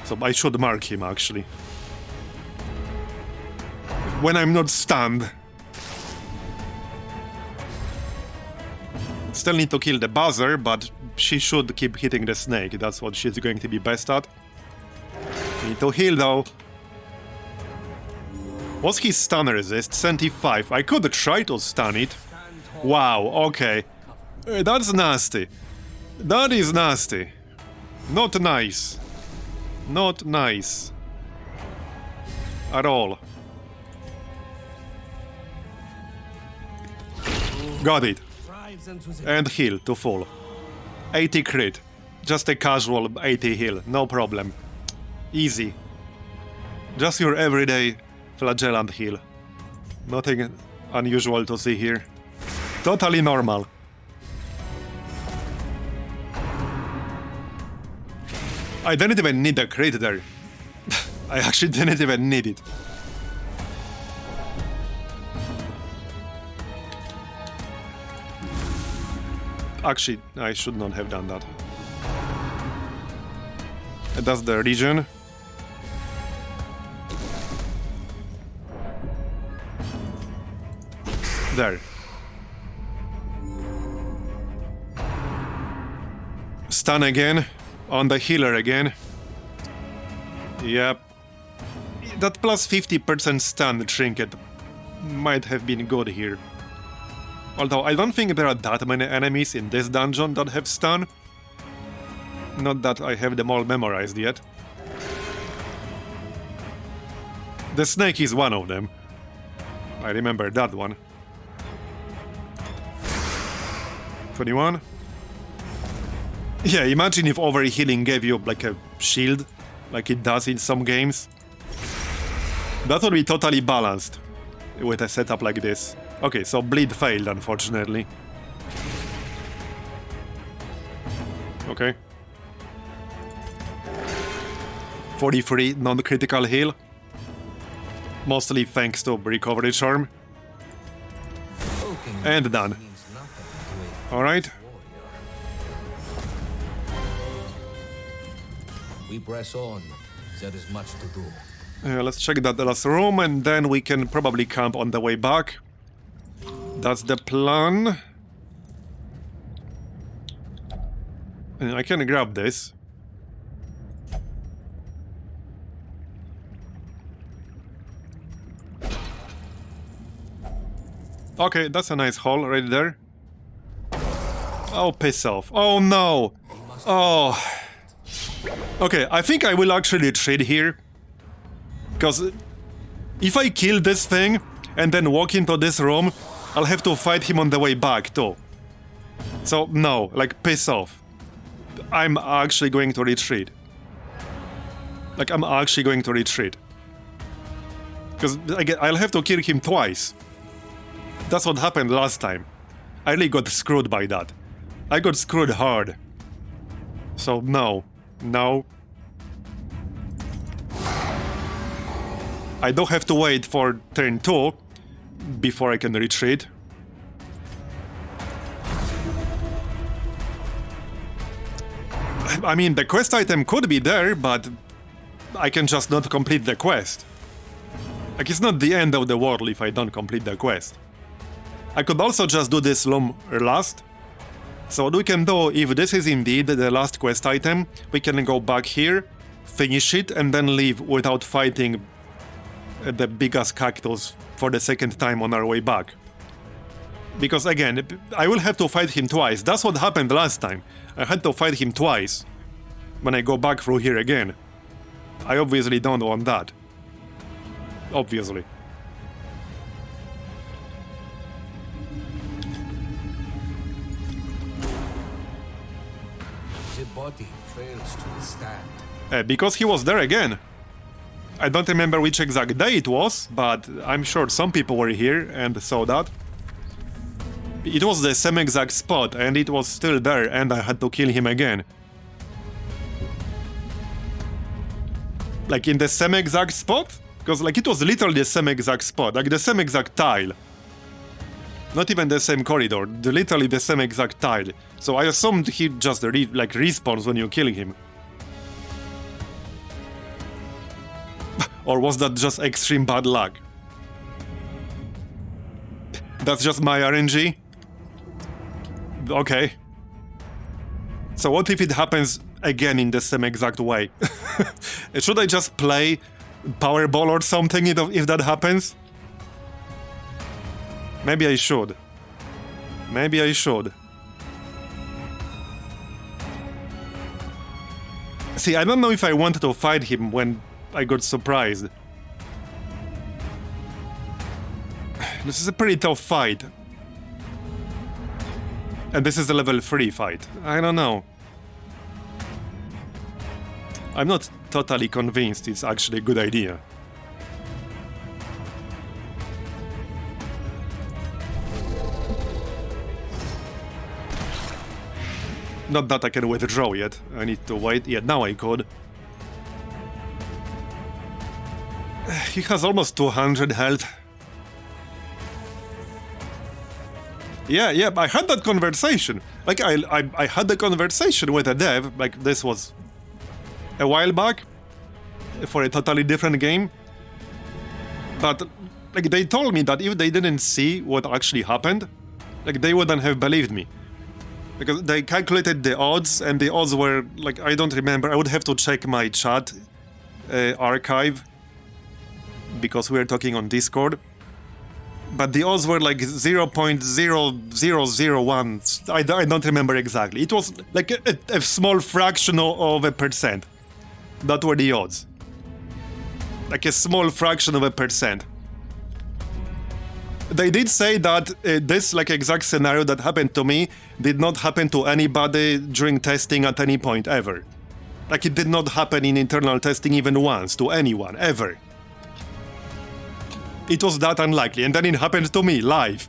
So I should mark him, actually. When I'm not stunned. Still need to kill the buzzer, but she should keep hitting the snake. That's what she's going to be best at. Need to heal though. What's his stun resist? 75. I could try to stun it. Wow, okay. That's nasty. That is nasty. Not nice. Not nice. At all. Got it. And heal to full. 80 crit. Just a casual 80 heal, no problem. Easy. Just your everyday flagellant heal. Nothing unusual to see here. Totally normal. I didn't even need a crit there. I actually didn't even need it. Actually, I should not have done that. That's the region. There. Stun again. On the healer again. Yep. That plus 50% stun trinket might have been good here. Although I don't think there are that many enemies in this dungeon that have stun. Not that I have them all memorized yet. The snake is one of them. I remember that one. 21. Yeah, imagine if overhealing gave you like a shield, like it does in some games. That would be totally balanced with a setup like this. Okay, so bleed failed, unfortunately. Okay. 43 non-critical heal. Mostly thanks to recovery charm. And done. Alright. We press on. There is much to do. Let's check that last room and then we can probably camp on the way back. That's the plan. I can grab this. Okay, that's a nice haul right there. Oh, piss off. Oh no! Oh. Okay, I think I will actually trade here. Because if I kill this thing and then walk into this room, I'll have to fight him on the way back too. So no, like piss off. I'm actually going to retreat. Like I'm actually going to retreat. Because I'll have to kill him twice. That's what happened last time. I really got screwed by that. I got screwed hard. So no. No. I do have to wait for turn 2 before I can retreat. I mean, the quest item could be there, but I can just not complete the quest. Like, it's not the end of the world if I don't complete the quest. I could also just do this room last. So what we can do, if this is indeed the last quest item, we can go back here, finish it, and then leave without fighting the big-ass cactus for the second time on our way back. Because again, I will have to fight him twice. That's what happened last time. I had to fight him twice when I go back through here again. I obviously don't want that. Obviously. The body fails to withstand. Because he was there again. I don't remember which exact day it was, but I'm sure some people were here and saw that. It was the same exact spot, and it was still there, and I had to kill him again. Like, in the same exact spot? Because, like, it was literally the same exact spot, like, the same exact tile. Not even the same corridor, literally the same exact tile. So I assumed he just, respawns when you kill him. Or was that just extreme bad luck? That's just my RNG? Okay. So what if it happens again in the same exact way. Should I just play Powerball or something if that happens? Maybe I should. Maybe I should. See, I don't know if I wanted to fight him when I got surprised. This is a pretty tough fight. And this is a level 3 fight. I don't know. I'm not totally convinced it's actually a good idea. Not that I can withdraw yet. I need to wait. Yeah, now I could. He has almost 200 health. Yeah, I had that conversation. Like, I had the conversation with a dev, like, this was a while back, for a totally different game. But, like, they told me that if they didn't see what actually happened, like, they wouldn't have believed me. Because they calculated the odds, and the odds were, like, I don't remember, I would have to check my chat archive, because we were talking on Discord. But the odds were like 0.0001. I don't remember exactly. It was like a small fraction of a percent. That were the odds. Like a small fraction of a percent. They did say that this like exact scenario that happened to me did not happen to anybody during testing at any point ever. Like it did not happen in internal testing even once to anyone ever. It was that unlikely, and then it happened to me, live.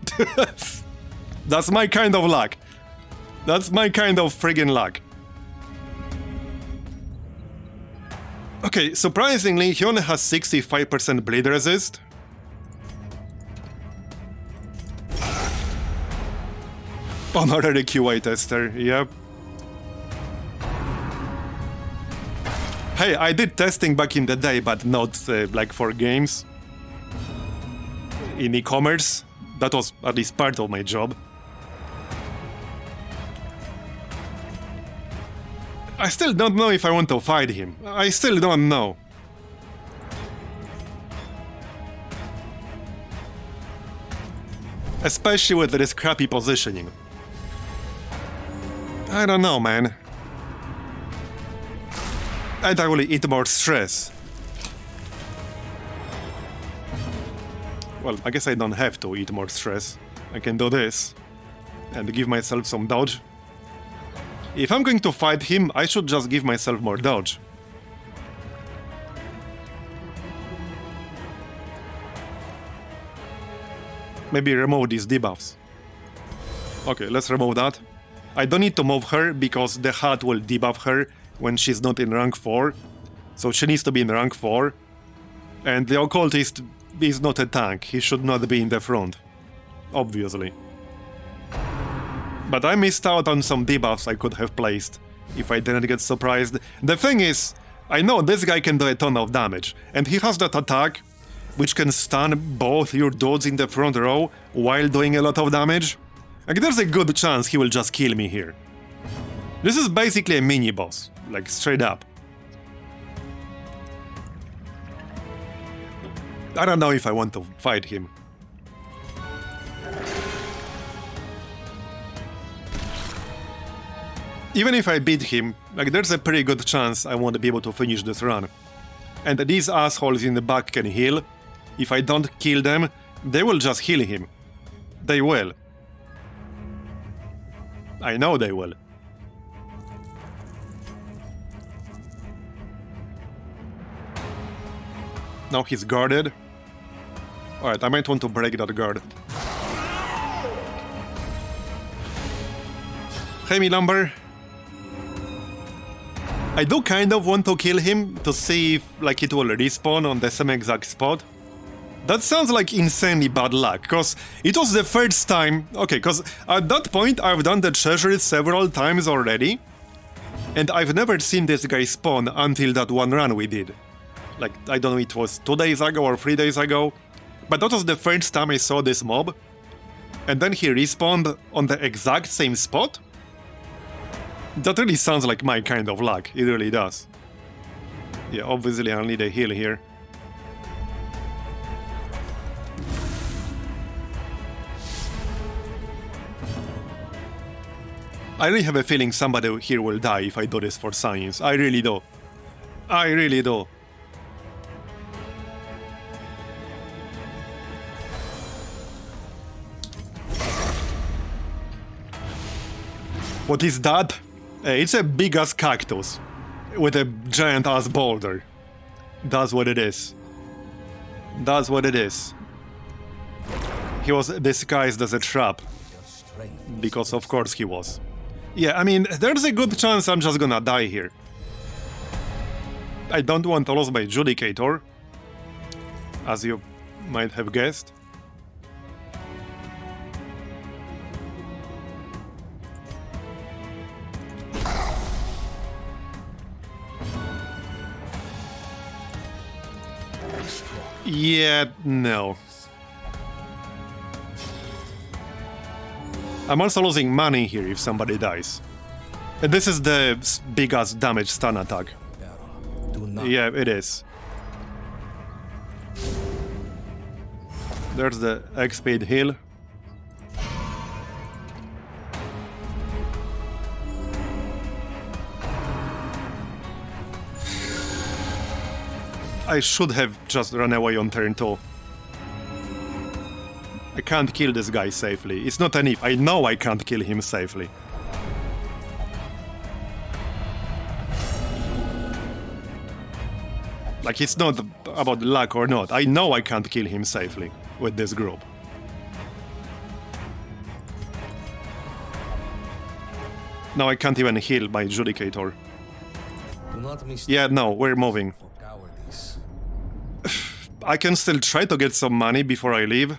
That's my kind of luck. That's my kind of friggin' luck. Okay, surprisingly, he only has 65% bleed resist. Honorary QA tester, yep. Hey, I did testing back in the day, but not like for games. In e-commerce, that was at least part of my job. I still don't know if I want to fight him. I still don't know. Especially with this crappy positioning. I don't know, man. I'd actually eat more stress. Well, I guess I don't have to eat more stress. I can do this and give myself some dodge. If I'm going to fight him, I should just give myself more dodge. Maybe remove these debuffs. Okay, let's remove that. I don't need to move her because the hat will debuff her when she's not in rank 4. So she needs to be in rank 4. And the occultist is not a tank, he should not be in the front. Obviously. But I missed out on some debuffs I could have placed if I didn't get surprised. The thing is, I know this guy can do a ton of damage, and he has that attack which can stun both your dudes in the front row while doing a lot of damage. Like, there's a good chance he will just kill me here. This is basically a mini-boss, like straight up. I don't know if I want to fight him. Even if I beat him, like there's a pretty good chance I won't be able to finish this run. And these assholes in the back can heal. If I don't kill them, they will just heal him. They will. I know they will. Now he's guarded. Alright, I might want to break that guard. Hey, me lumber. I do kind of want to kill him to see if like it will respawn on the same exact spot. That sounds like insanely bad luck, cause it was the first time... Okay, cause at that point I've done the Treasury several times already, and I've never seen this guy spawn until that one run we did. Like, I don't know, it was 2 days ago or 3 days ago, but that was the first time I saw this mob, and then he respawned on the exact same spot? That really sounds like my kind of luck. It really does. Yeah, obviously I'll need a heal here. I really have a feeling somebody here will die if I do this for science. I really do. I really do. What is that? It's a big ass cactus with a giant ass boulder. That's what it is. That's what it is. He was disguised as a trap. Because of course he was. Yeah, I mean, there's a good chance I'm just gonna die here. I don't want to lose my Judicator, as you might have guessed. Yeah, no. I'm also losing money here if somebody dies. And this is the big-ass damage stun attack. Yeah, it is. There's the XP heal. I should have just run away on turn 2. I can't kill this guy safely. It's not an if. I know I can't kill him safely. Like, it's not about luck or not. I know I can't kill him safely with this group. Now I can't even heal my Judicator. Yeah, no, we're moving. I can still try to get some money before I leave.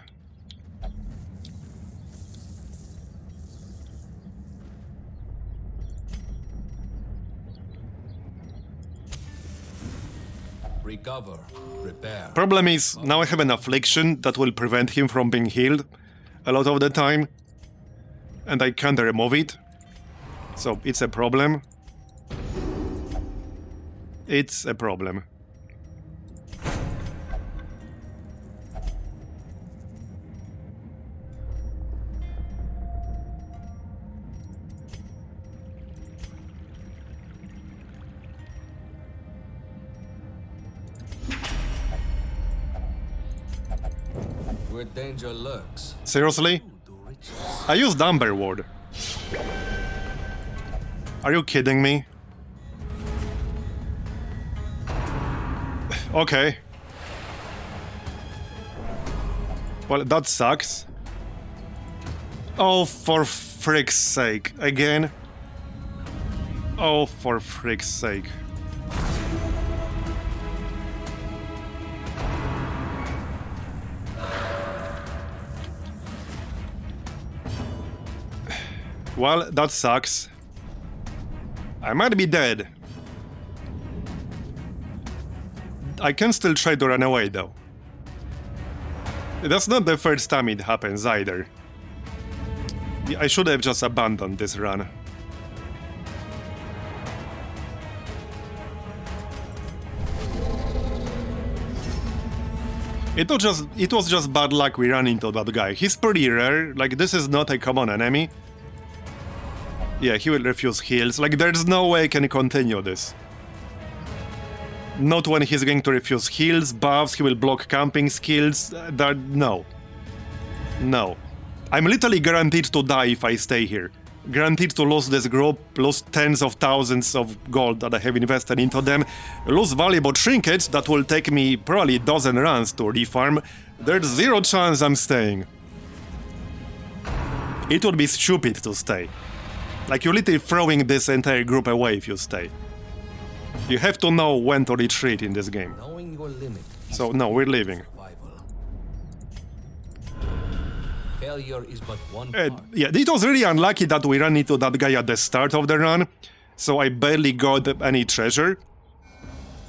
Recover, repair. Problem is, now I have an affliction that will prevent him from being healed a lot of the time. And I can't remove it. So it's a problem. It's a problem. Where danger lurks. Seriously? I used Amber Ward. Are you kidding me? Okay. Well, that sucks. Oh, for frick's sake. Again? Oh, for frick's sake. Well, that sucks. I might be dead. I can still try to run away, though. That's not the first time it happens, either. I should have just abandoned this run. It was just bad luck we ran into that guy. He's pretty rare, like this is not a common enemy. Yeah, he will refuse heals. Like, there's no way I can continue this. Not when he's going to refuse heals, buffs, he will block camping skills. No. No. I'm literally guaranteed to die if I stay here. Guaranteed to lose this group, lose tens of thousands of gold that I have invested into them, lose valuable trinkets that will take me probably a dozen runs to refarm. There's zero chance I'm staying. It would be stupid to stay. Like, you're literally throwing this entire group away if you stay. You have to know when to retreat in this game. Knowing your limit. So, no, we're leaving. Failure is but one part. Yeah, it was really unlucky that we ran into that guy at the start of the run, so I barely got any treasure.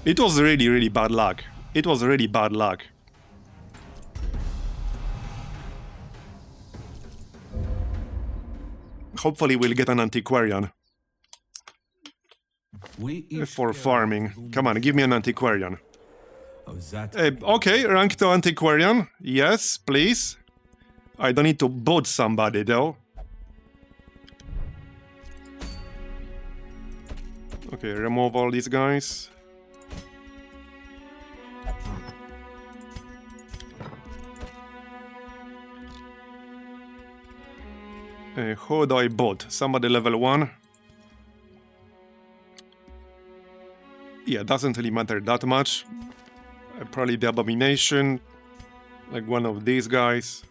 It was really, really bad luck. It was really bad luck. Hopefully we'll get an antiquarian. We each for carry farming. luminous Come on, give me an antiquarian. of that. Okay, rank 2 antiquarian. Yes, please. I don't need to boot somebody, though. Okay, remove all these guys. Who do I boot? Somebody level 1. Yeah, doesn't really matter that much. Probably the Abomination. Like one of these guys.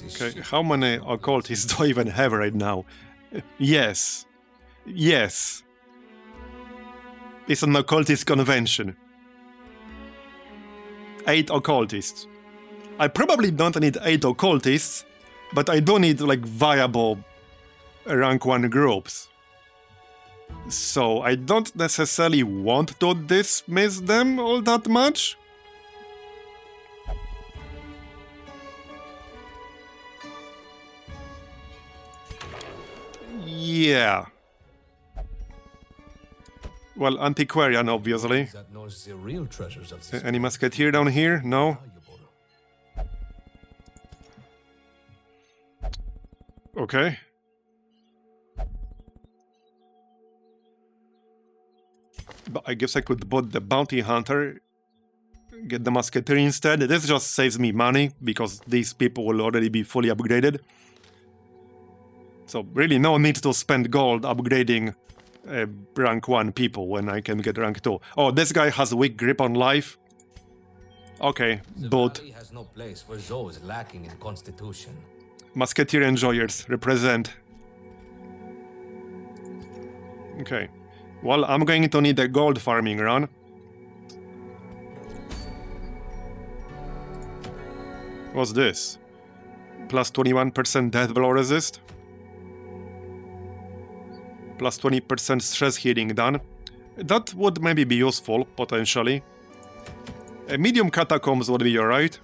Okay, how many occultists do I even have right now? Yes. Yes. It's an occultist convention. 8 occultists. I probably don't need 8 occultists, but I do need like viable rank 1 groups. So I don't necessarily want to dismiss them all that much. Yeah. Well, antiquarian, obviously. That knows the real treasures of this Any musketeer down here? No? valuable. Okay. But I guess I could bot the bounty hunter. Get the musketeer instead. This just saves me money, because these people will already be fully upgraded. So really no need to spend gold upgrading rank 1 people when I can get rank 2. Oh, this guy has weak grip on life. Okay, The but valley has no place for those lacking in constitution. musketeer enjoyers represent. Okay. Well, I'm going to need a gold farming run. What's this? Plus 21% death blow resist. Plus 20% stress healing done. That would maybe be useful, potentially. A medium catacombs would be alright.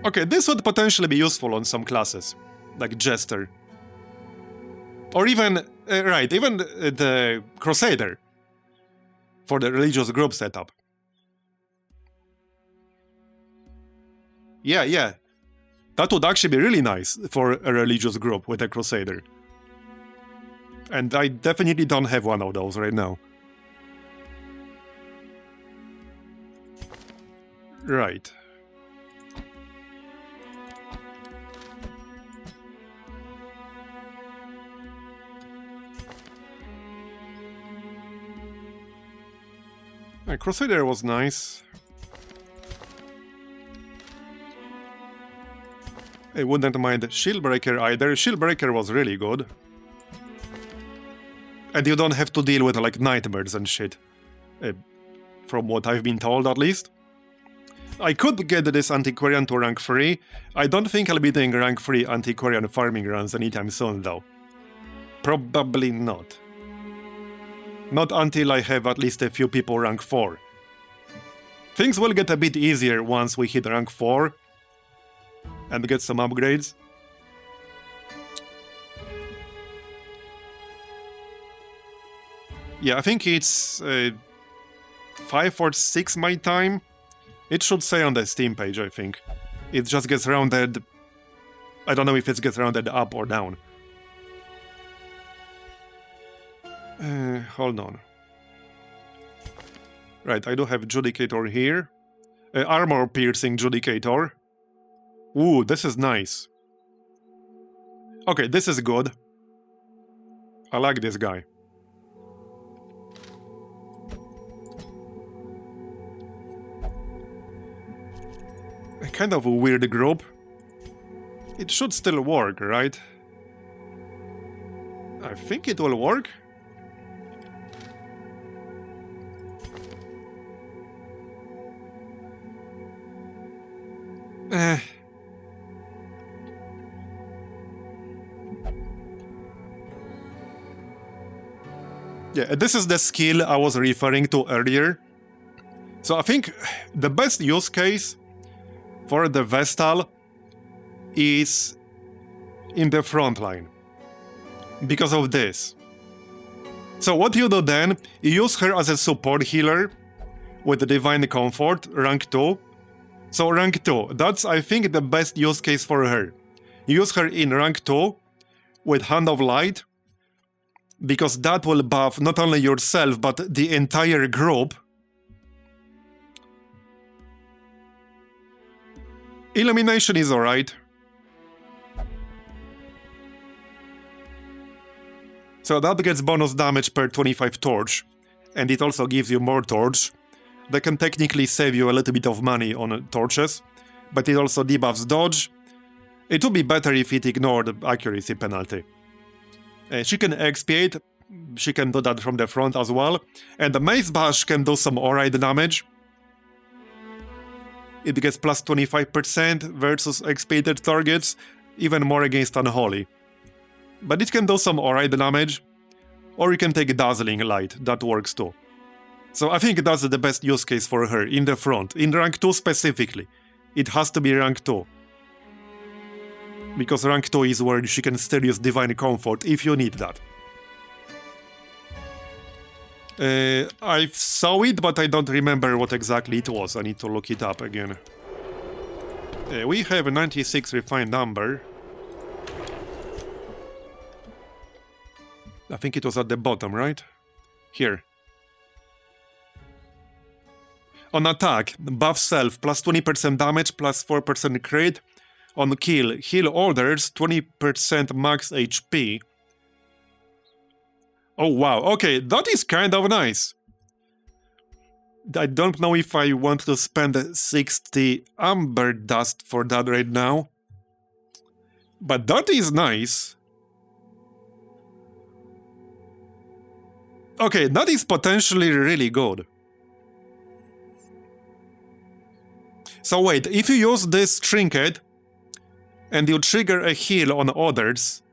Okay, this would potentially be useful on some classes, like Jester. Or even, even the Crusader for the religious group setup. Yeah. That would actually be really nice for a religious group with a Crusader. And I definitely don't have one of those right now. Right. Crusader was nice. I wouldn't mind Shieldbreaker either. Shieldbreaker was really good. And you don't have to deal with like nightmares and shit. From what I've been told, at least. I could get this Antiquarian to rank 3. I don't think I'll be doing rank 3 Antiquarian farming runs anytime soon, though. Probably not. Not until I have at least a few people rank 4. Things will get a bit easier once we hit rank 4 and get some upgrades. Yeah, I think it's 5 or 6 my time. It should say on the Steam page, I think. It just gets rounded. I don't know if it gets rounded up or down. Hold on. Right, I do have Judicator here. Armor piercing Judicator. Ooh, this is nice. Okay, this is good. I like this guy. A kind of a weird group. It should still work, right? I think it will work. Yeah, this is the skill I was referring to earlier. So I think the best use case for the Vestal is in the front line. Because of this. So what you do then, you use her as a support healer with the Divine Comfort, rank 2. So rank 2, that's I think the best use case for her. Use her in rank 2 with Hand of Light, because that will buff not only yourself but the entire group. Illumination is alright. So that gets bonus damage per 25 torch, and it also gives you more torch. That can technically save you a little bit of money on torches, but it also debuffs dodge. It would be better if it ignored the accuracy penalty. She can expiate, she can do that from the front as well, and the Mace Bash can do some alright damage. It gets plus 25% versus expiated targets, even more against Unholy. But it can do some alright damage, or you can take Dazzling Light, that works too. So I think that's the best use case for her, in the front, in rank 2 specifically. It has to be rank 2. Because rank 2 is where she can still use Divine Comfort if you need that. I saw it, but I don't remember what exactly it was. I need to look it up again. We have a 96 refined number. I think it was at the bottom, right? Here. On attack, buff self, plus 20% damage, plus 4% crit. On kill, heal orders, 20% max HP. Oh wow, okay, that is kind of nice. I don't know if I want to spend 60 Amber Dust for that right now. But that is nice. Okay, that is potentially really good. So wait, if you use this Trinket and you trigger a heal on others,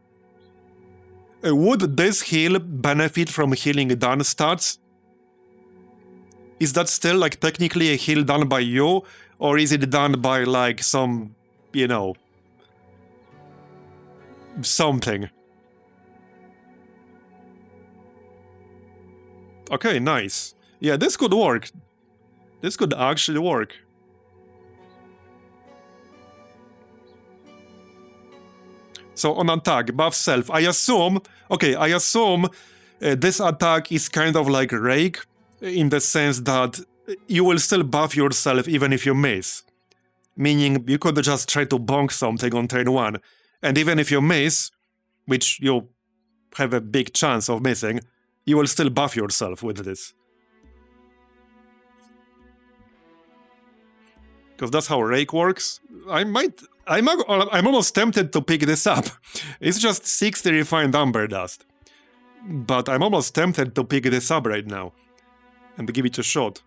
would this heal benefit from healing done stats? Is that still like technically a heal done by you, or is it done by like some, you know, something? Okay, nice. Yeah, this could work. This could actually work. So on attack, buff self. I assume this attack is kind of like Rake, in the sense that you will still buff yourself even if you miss. Meaning you could just try to bonk something on turn 1, and even if you miss, which you have a big chance of missing, you will still buff yourself with this. Because that's how Rake works. I'm almost tempted to pick this up. It's just 60 refined Amber Dust. But I'm almost tempted to pick this up right now. And give it a shot.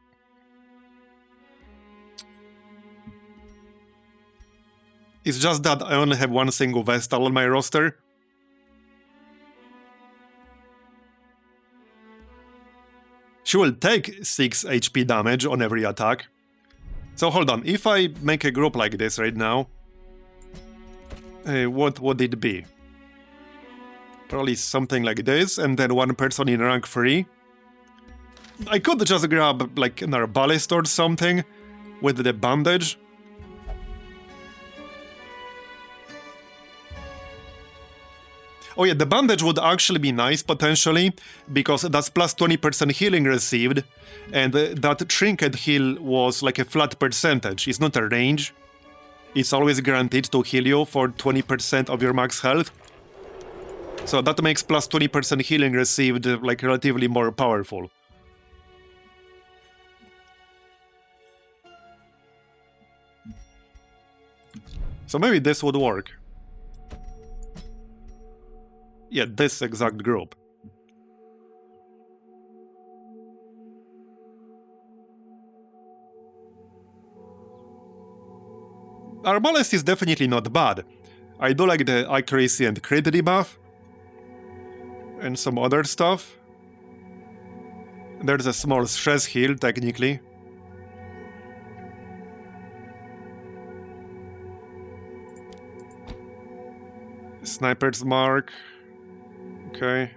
It's just that I only have one single Vestal on my roster. She will take 6 HP damage on every attack. So hold on, if I make a group like this right now, what would it be? Probably something like this, and then one person in rank 3. I could just grab like an Arbalist or something with the bandage. Oh yeah, the bandage would actually be nice, potentially, because that's plus 20% healing received, and that Trinket heal was like a flat percentage, it's not a range. It's always guaranteed to heal you for 20% of your max health. So that makes plus 20% healing received like relatively more powerful. So maybe this would work. Yeah, this exact group. Arbalest is definitely not bad. I do like the accuracy and crit debuff. And some other stuff. There's a small stress heal, technically. Sniper's mark. Okay.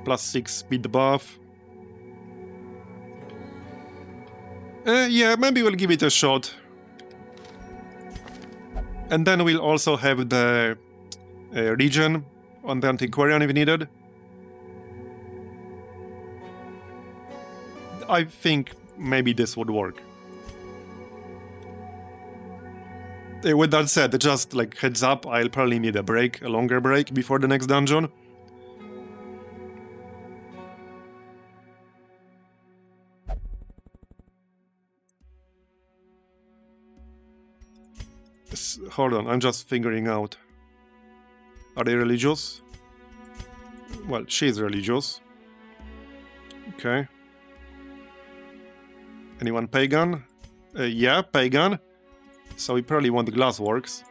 +6 speed buff. Yeah, maybe we'll give it a shot. And then we'll also have the regen on the Antiquarian if needed. I think maybe this would work. With that said, just like heads up, I'll probably need a break, a longer break before the next dungeon. Hold on, I'm just figuring out. Are they religious? Well, she's religious. Okay. Anyone pagan? Yeah, pagan. So we probably want glassworks.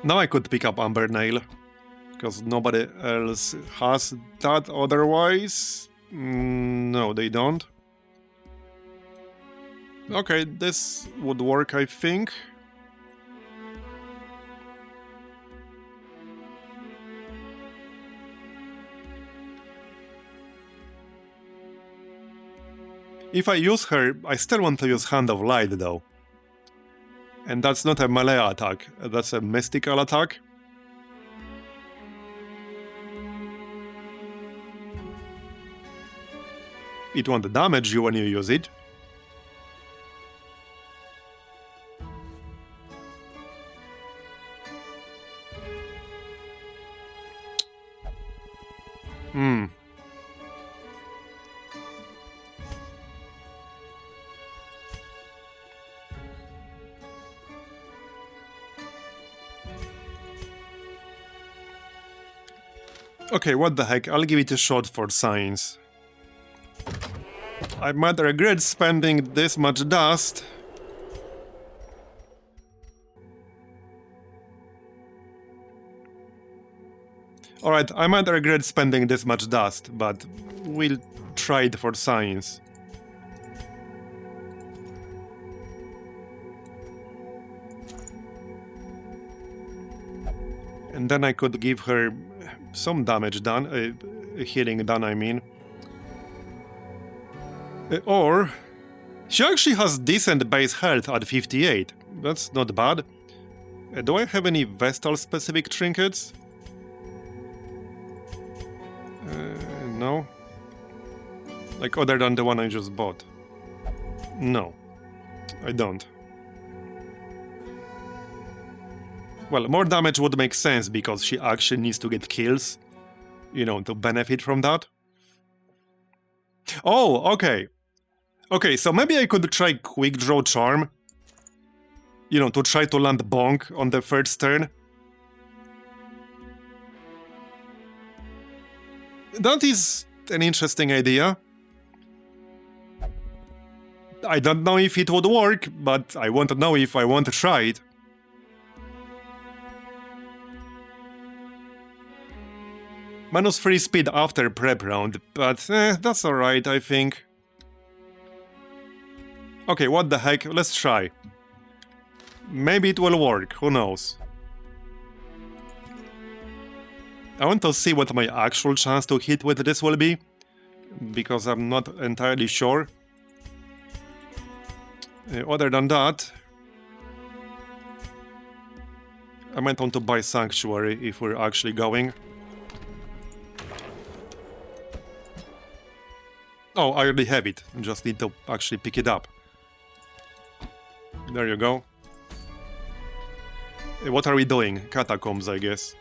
Now I could pick up Amber Nail, because nobody else has that otherwise. No, they don't. Okay, this would work, I think. If I use her, I still want to use Hand of Light though. And that's not a melee attack, that's a mystical attack. It won't damage you when you use it. Okay, what the heck, I'll give it a shot for science. I might regret spending this much dust. Alright, I might regret spending this much dust, but we'll try it for science. And then I could give her some damage done, healing done, I mean. Or, she actually has decent base health at 58. That's not bad. Do I have any Vestal-specific trinkets? No. Like, other than the one I just bought. No, I don't. Well, more damage would make sense because she actually needs to get kills, you know, to benefit from that. Oh, okay. Okay, so maybe I could try Quick Draw Charm. You know, to try to land Bonk on the first turn. That is an interesting idea. I don't know if it would work, but I want to know if I want to try it. -3 speed after prep round, but that's alright, I think. Okay, what the heck, let's try. Maybe it will work, who knows. I want to see what my actual chance to hit with this will be, because I'm not entirely sure. Other than that, I might want to buy Sanctuary if we're actually going. Oh, I already have it. I just need to actually pick it up. There you go. What are we doing? Catacombs, I guess.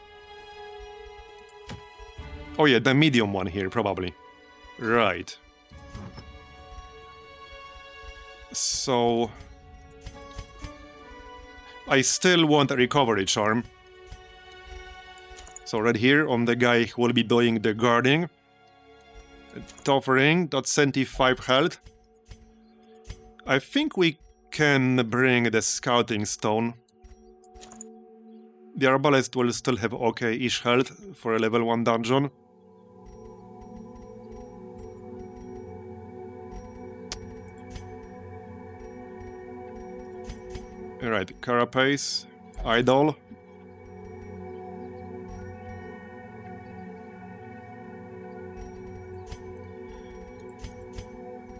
Oh yeah, the medium one here, probably. Right. So... I still want a recovery charm. So right here, on the guy who will be doing the guarding. Offering, that's 75 health. I think we can bring the Scouting Stone. The Arbalest will still have okay-ish health for a level 1 dungeon. Alright, Carapace. Idol.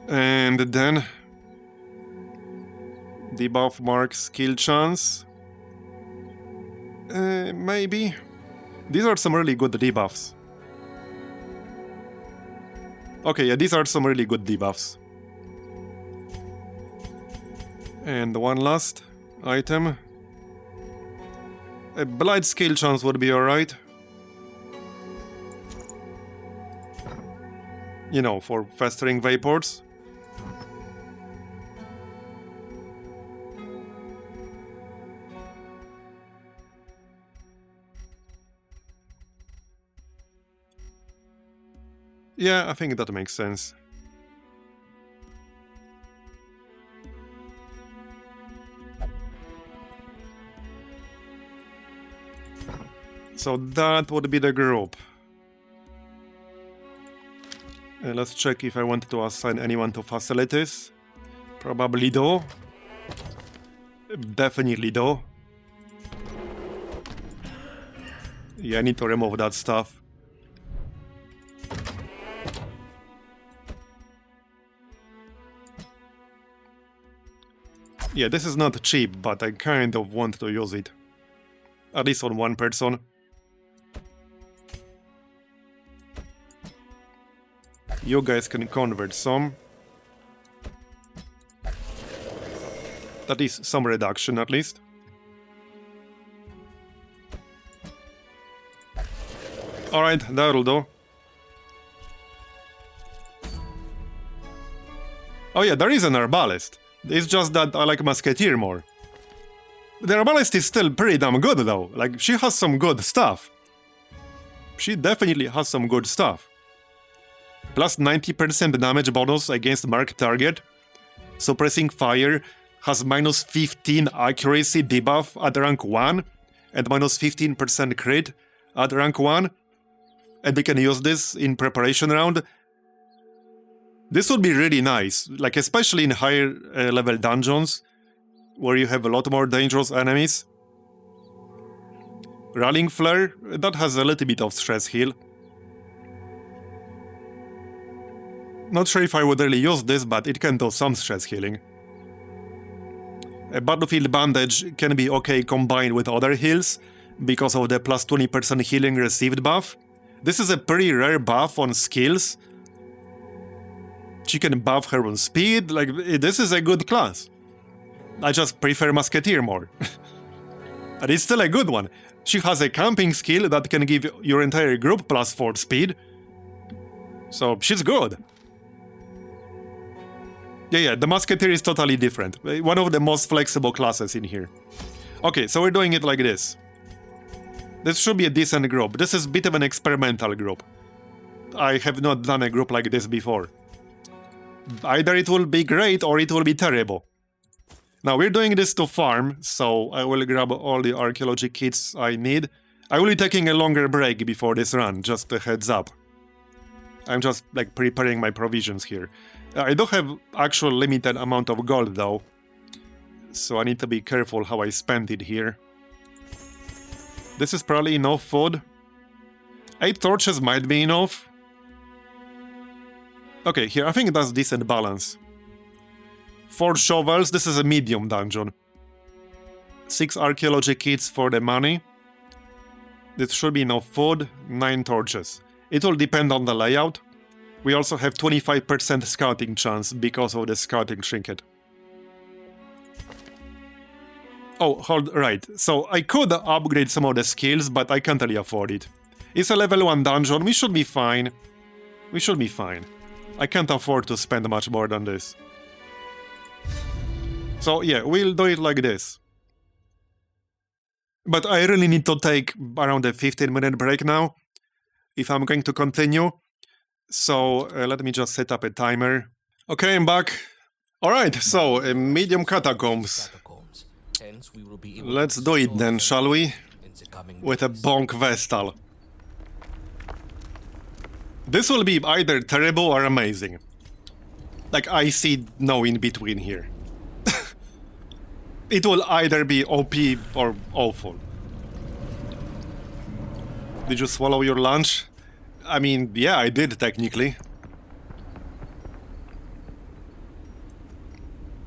And then debuff mark skill chance. Maybe. These are some really good debuffs. Okay, yeah, these are some really good debuffs. And one last item. A blight skill chance would be alright. You know, for festering vapors. Yeah, I think that makes sense. So that would be the group. Let's check if I want to assign anyone to facilities. Probably do. Definitely do. Yeah, I need to remove that stuff. Yeah, this is not cheap, but I kind of want to use it. At least on one person. You guys can convert some. That is some reduction at least. Alright, that'll do. Oh yeah, there is an Herbalist. It's just that I like Musketeer more. The Herbalist is still pretty damn good though. Like, she has some good stuff. She definitely has some good stuff. Plus 90% damage bonus against marked target. Suppressing fire has minus 15 accuracy debuff at rank 1 and minus 15% crit at rank 1. And we can use this in preparation round. This would be really nice, like especially in higher level dungeons, where you have a lot more dangerous enemies. Rallying Flare, that has a little bit of stress heal. Not sure if I would really use this, but it can do some stress healing. A Battlefield Bandage can be okay combined with other heals, because of the plus 20% healing received buff. This is a pretty rare buff on skills. She can buff her on speed, like, this is a good class. I just prefer Musketeer more. But it's still a good one. She has a camping skill that can give your entire group plus 4 speed. So, she's good. Yeah, the Musketeer is totally different. One of the most flexible classes in here. Okay, so we're doing it like this. This should be a decent group. This is a bit of an experimental group. I have not done a group like this before. Either it will be great or it will be terrible. Now we're doing this to farm, so I will grab all the archaeology kits I need. I will be taking a longer break before this run, just a heads up. I'm just like preparing my provisions here. I do have actual limited amount of gold though, so I need to be careful how I spend it here. This is probably enough food. 8 torches might be enough. Okay, here I think that's decent balance. 4 shovels, this is a medium dungeon. 6 archaeology kits for the money. This should be enough food, 9 torches. It will depend on the layout. We also have 25% scouting chance because of the scouting trinket. Oh, right. So I could upgrade some of the skills, but I can't really afford it. It's a level 1 dungeon, we should be fine. We should be fine. I can't afford to spend much more than this. So yeah, we'll do it like this. But I really need to take around a 15-minute break now, if I'm going to continue. So let me just set up a timer. Okay, I'm back. Alright, so medium catacombs. Let's do it then, shall we? With a bonk Vestal. This will be either terrible or amazing. Like, I see no in between here. it will either be OP or awful. Did you swallow your lunch? I mean, yeah, I did technically.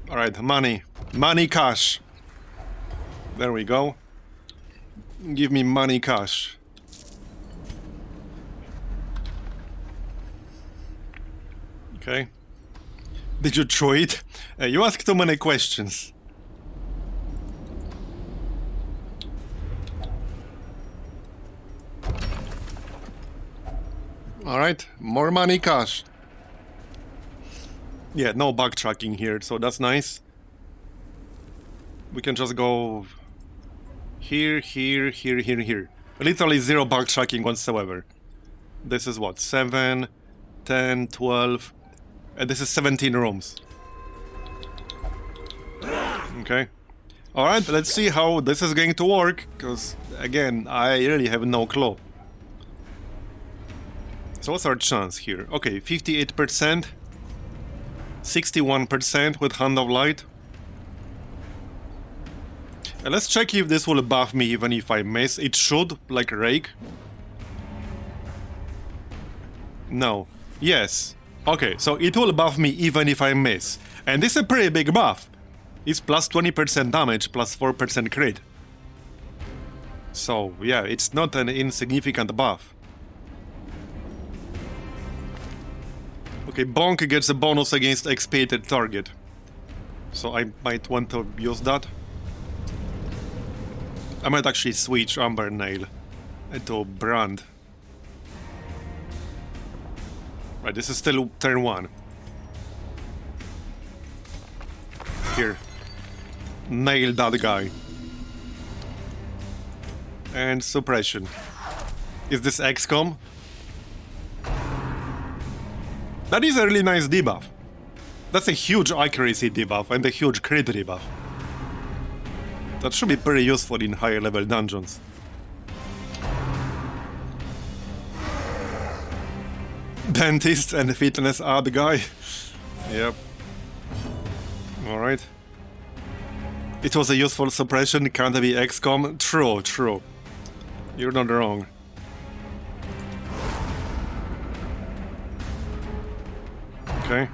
Alright, money. Money, cash. There we go. Give me money, cash. Okay. Did you throw it? You ask too many questions. Alright, more money, cash. Yeah, no backtracking here, so that's nice. We can just go here, here, here, here, here. Literally zero backtracking whatsoever. This is what? 7, 10, 12... And this is 17 rooms. Okay. Alright, let's see how this is going to work, because, again, I really have no clue. So what's our chance here? Okay, 58%. 61% with Hand of Light. Let's check if this will buff me even if I miss. It should, like Rake. No. Yes. Okay, so it will buff me even if I miss. And this is a pretty big buff. It's plus 20% damage, plus 4% crit. So, yeah, it's not an insignificant buff. Okay, Bonk gets a bonus against expiated target. So I might want to use that. I might actually switch Amber Nail to Brand. Right, this is still turn 1. Here. Nail that guy. And suppression. Is this XCOM? That is a really nice debuff. That's a huge accuracy debuff and a huge crit debuff. That should be pretty useful in higher level dungeons. Dentist and fitness ad guy. Yep. Alright. It was a useful suppression, can't be XCOM. True, true. You're not wrong. Okay.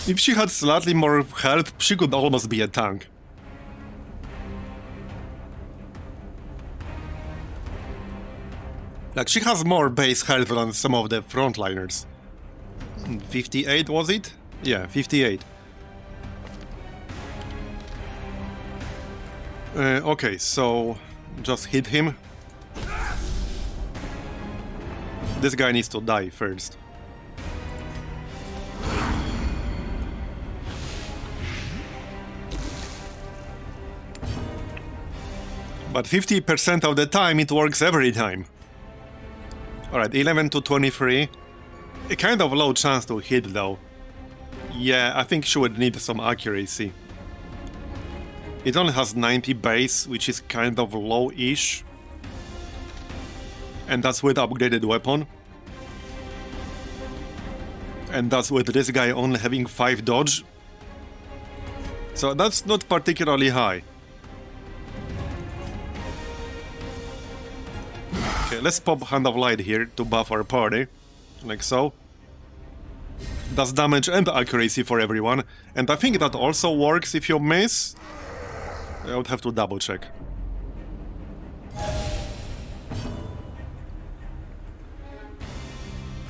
If she had slightly more health, she could almost be a tank. Like, she has more base health than some of the frontliners. 58 was it? Yeah, 58. Okay, so just hit him. This guy needs to die first. But 50% of the time it works every time. Alright, 11 to 23. A kind of low chance to hit though. Yeah, I think she would need some accuracy. It only has 90 base, which is kind of low-ish. And that's with upgraded weapon. And that's with this guy only having 5 dodge. So that's not particularly high. Okay, let's pop Hand of Light here to buff our party. Like so. Does damage and accuracy for everyone. And I think that also works if you miss. I would have to double check.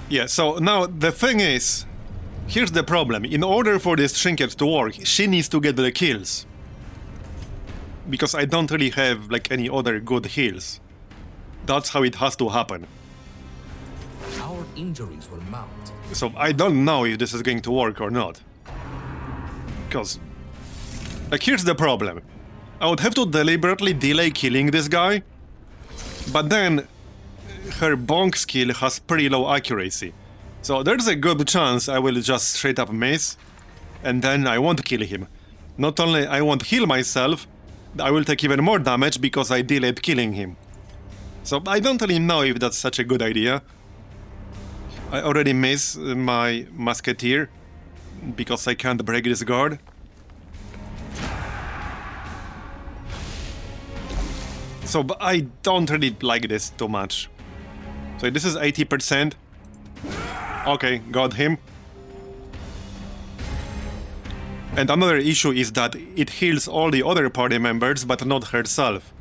Yeah, so now the thing is, here's the problem. In order for this Trinket to work, she needs to get the kills. Because I don't really have like any other good heals. That's how it has to happen. Our injuries will mount. So I don't know if this is going to work or not. Because, like, here's the problem. I would have to deliberately delay killing this guy, but then her bonk skill has pretty low accuracy. So there's a good chance I will just straight up miss, and then I won't kill him. Not only I won't heal myself, I will take even more damage because I delayed killing him. So I don't really know if that's such a good idea. I already miss my musketeer because I can't break this guard. So but I don't really like this too much. So this is 80%. Okay, got him. And another issue is that it heals all the other party members, but not herself.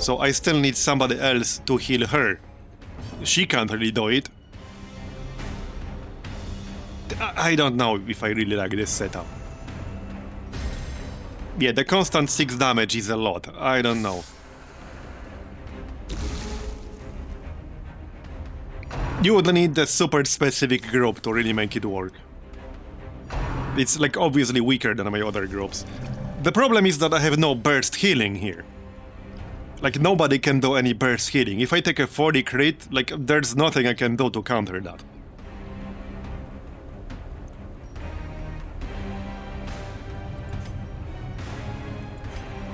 So I still need somebody else to heal her. She can't really do it. I don't know if I really like this setup. Yeah, the constant 6 damage is a lot. I don't know. You would need a super specific group to really make it work. It's like obviously weaker than my other groups. The problem is that I have no burst healing here. Like nobody can do any burst healing. If I take a 40 crit, like there's nothing I can do to counter that.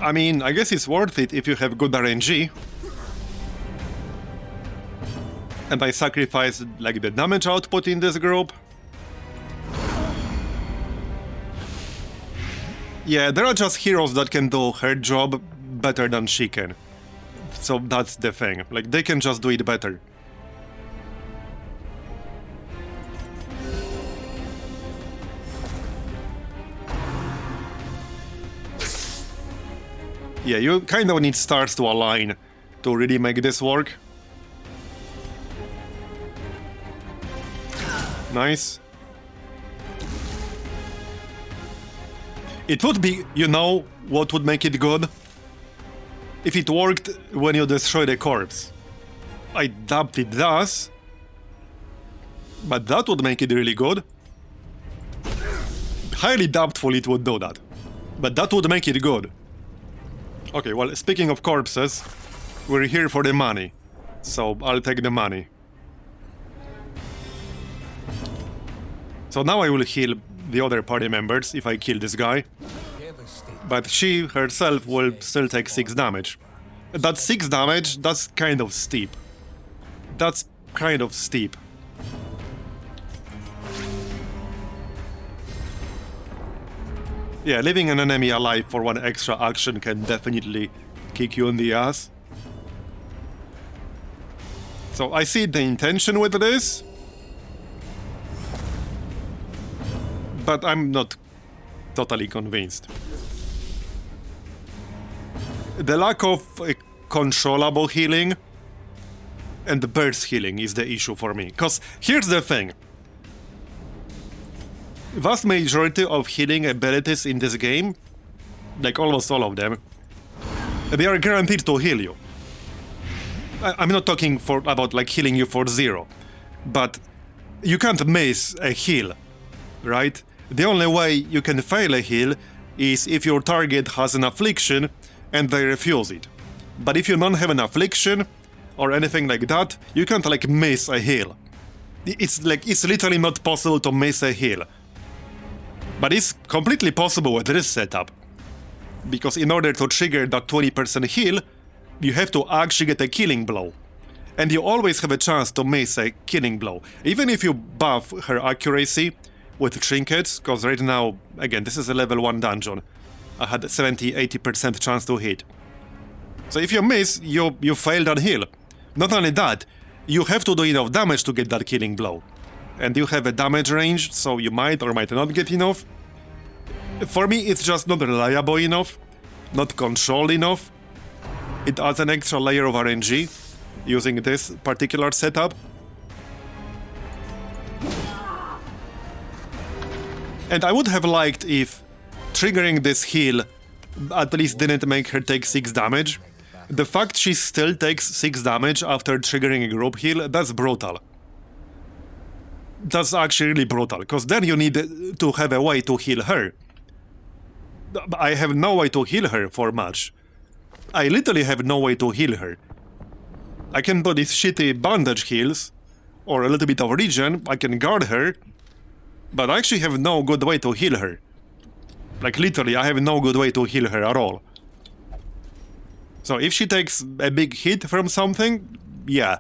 I mean, I guess it's worth it if you have good RNG. And I sacrificed like the damage output in this group. Yeah, there are just heroes that can do her job better than she can. So that's the thing. Like, they can just do it better. Yeah, you kind of need stars to align to really make this work. Nice. It would be, you know, what would make it good? If it worked when you destroy the corpse. I doubt it does. But that would make it really good. Highly doubtful it would do that. But that would make it good. Okay, well, speaking of corpses, we're here for the money. So I'll take the money. So now I will heal the other party members if I kill this guy. But she herself will still take 6 damage. That 6 damage, that's kind of steep. That's kind of steep. Yeah, leaving an enemy alive for 1 extra action can definitely kick you in the ass. So I see the intention with this. But I'm not totally convinced. The lack of controllable healing and the burst healing is the issue for me. Because here's the thing. Vast majority of healing abilities in this game, like almost all of them, they are guaranteed to heal you. I'm not talking about like healing you for 0, but you can't miss a heal, right? The only way you can fail a heal is if your target has an affliction and they refuse it. But if you don't have an affliction or anything like that, you can't like miss a heal. It's literally not possible to miss a heal. But it's completely possible with this setup. Because in order to trigger that 20% heal, you have to actually get a killing blow. And you always have a chance to miss a killing blow. Even if you buff her accuracy with trinkets, because right now, again, this is a level 1 dungeon. I had 70-80% chance to hit. So if you miss, you fail that heal. Not only that, you have to do enough damage to get that killing blow. And you have a damage range, so you might or might not get enough. For me, it's just not reliable enough, not controlled enough. It adds an extra layer of RNG using this particular setup. And I would have liked if triggering this heal at least didn't make her take 6 damage. The fact she still takes 6 damage after triggering a group heal, that's brutal. That's actually really brutal, because then you need to have a way to heal her. I have no way to heal her for much. I literally have no way to heal her. I can do these shitty bandage heals, or a little bit of regen, I can guard her, but I actually have no good way to heal her. Like literally, I have no good way to heal her at all. So if she takes a big hit from something, yeah.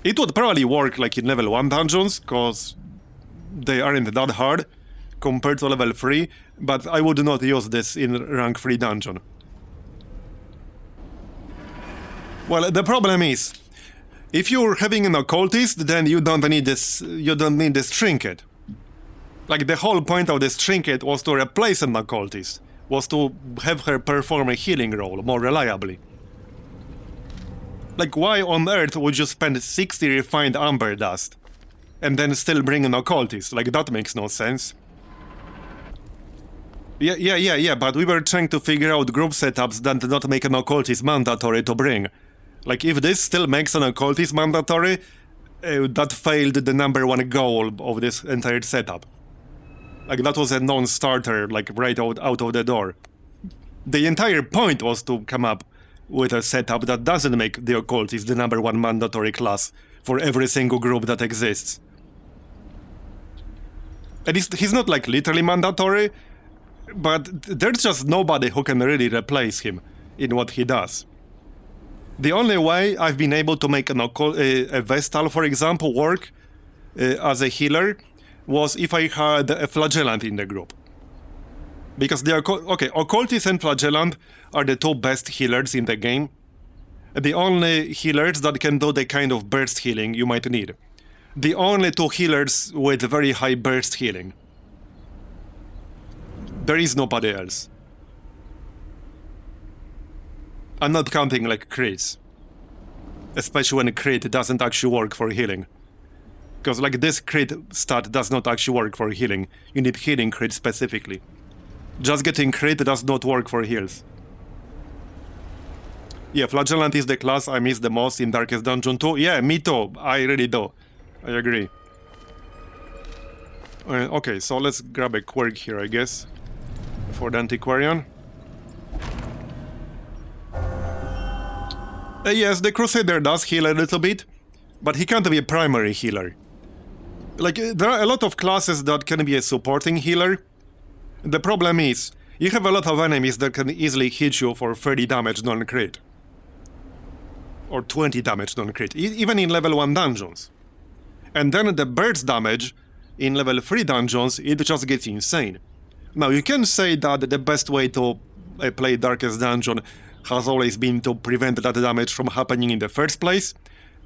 It would probably work like in level 1 dungeons, cause they aren't that hard compared to level 3, but I would not use this in rank 3 dungeon. Well, the problem is, if you're having an occultist, then you don't need this trinket. Like, the whole point of this trinket was to replace an occultist, was to have her perform a healing role more reliably. Like, why on earth would you spend 60 refined amber dust and then still bring an occultist? Like, that makes no sense. Yeah, but we were trying to figure out group setups that do not make an occultist mandatory to bring. Like, if this still makes an occultist mandatory, that failed the #1 goal of this entire setup. Like, that was a non-starter, like, right out of the door. The entire point was to come up with a setup that doesn't make the occultist the #1 mandatory class for every single group that exists. And he's not, like, literally mandatory, but there's just nobody who can really replace him in what he does. The only way I've been able to make a Vestal, for example, work as a healer was if I had a Flagellant in the group. Because the Occultist and Flagellant are the two best healers in the game. The only healers that can do the kind of burst healing you might need. The only two healers with very high burst healing. There is nobody else. I'm not counting like crits. Especially when a crit doesn't actually work for healing. Because like this crit stat does not actually work for healing. You need healing crit specifically. Just getting crit does not work for heals. Yeah, Flagellant is the class I miss the most in Darkest Dungeon 2. Yeah, me too. I really do. I agree. Okay, so let's grab a quirk here, I guess. For the Antiquarian. Yes, the Crusader does heal a little bit, but he can't be a primary healer. Like, there are a lot of classes that can be a supporting healer. The problem is, you have a lot of enemies that can easily hit you for 30 damage non-crit. Or 20 damage non-crit, even in level 1 dungeons. And then the burst damage in level 3 dungeons, it just gets insane. Now, you can say that the best way to play Darkest Dungeon has always been to prevent that damage from happening in the first place,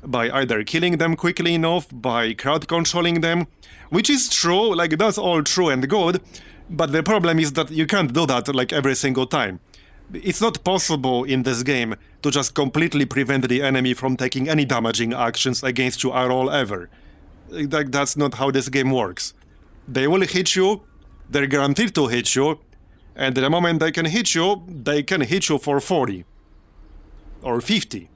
by either killing them quickly enough, by crowd controlling them, which is true, like that's all true and good, but the problem is that you can't do that like every single time. It's not possible in this game to just completely prevent the enemy from taking any damaging actions against you at all ever. Like, that's not how this game works. They will hit you, they're guaranteed to hit you, and the moment they can hit you for 40. Or 50.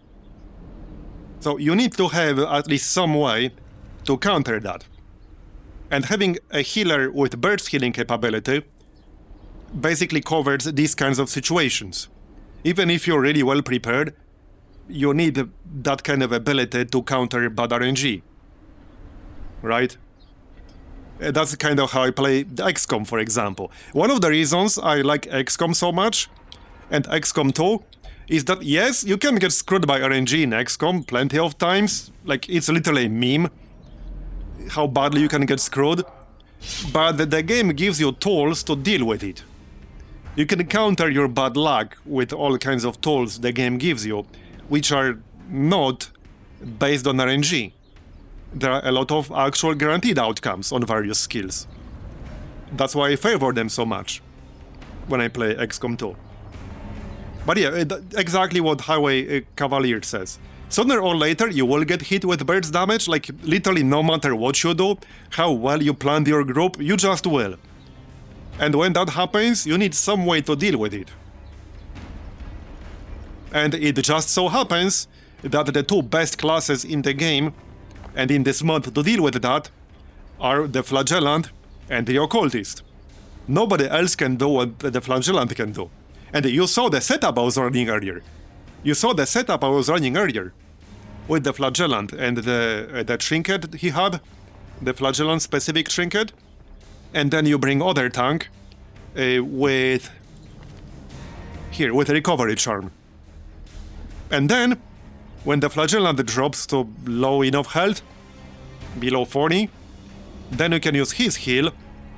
So you need to have at least some way to counter that. And having a healer with burst healing capability basically covers these kinds of situations. Even if you're really well prepared, you need that kind of ability to counter bad RNG. Right? That's kind of how I play XCOM, for example. One of the reasons I like XCOM so much, and XCOM 2, is that yes, you can get screwed by RNG in XCOM plenty of times. Like, it's literally a meme how badly you can get screwed. But the game gives you tools to deal with it. You can counter your bad luck with all kinds of tools the game gives you, which are not based on RNG. There are a lot of actual guaranteed outcomes on various skills. That's why I favor them so much when I play XCOM 2. But yeah, exactly what Highway Cavalier says. Sooner or later you will get hit with burst damage, like literally no matter what you do, how well you planned your group, you just will. And when that happens, you need some way to deal with it. And it just so happens that the two best classes in the game and in this mod to deal with that are the Flagellant and the Occultist. Nobody else can do what the Flagellant can do. And you saw the setup I was running earlier. With the Flagellant and the Trinket he had, the Flagellant specific Trinket. And then you bring other tank with here with a recovery charm. And then, when the flagellant drops to low enough health, below 40, then you can use his heal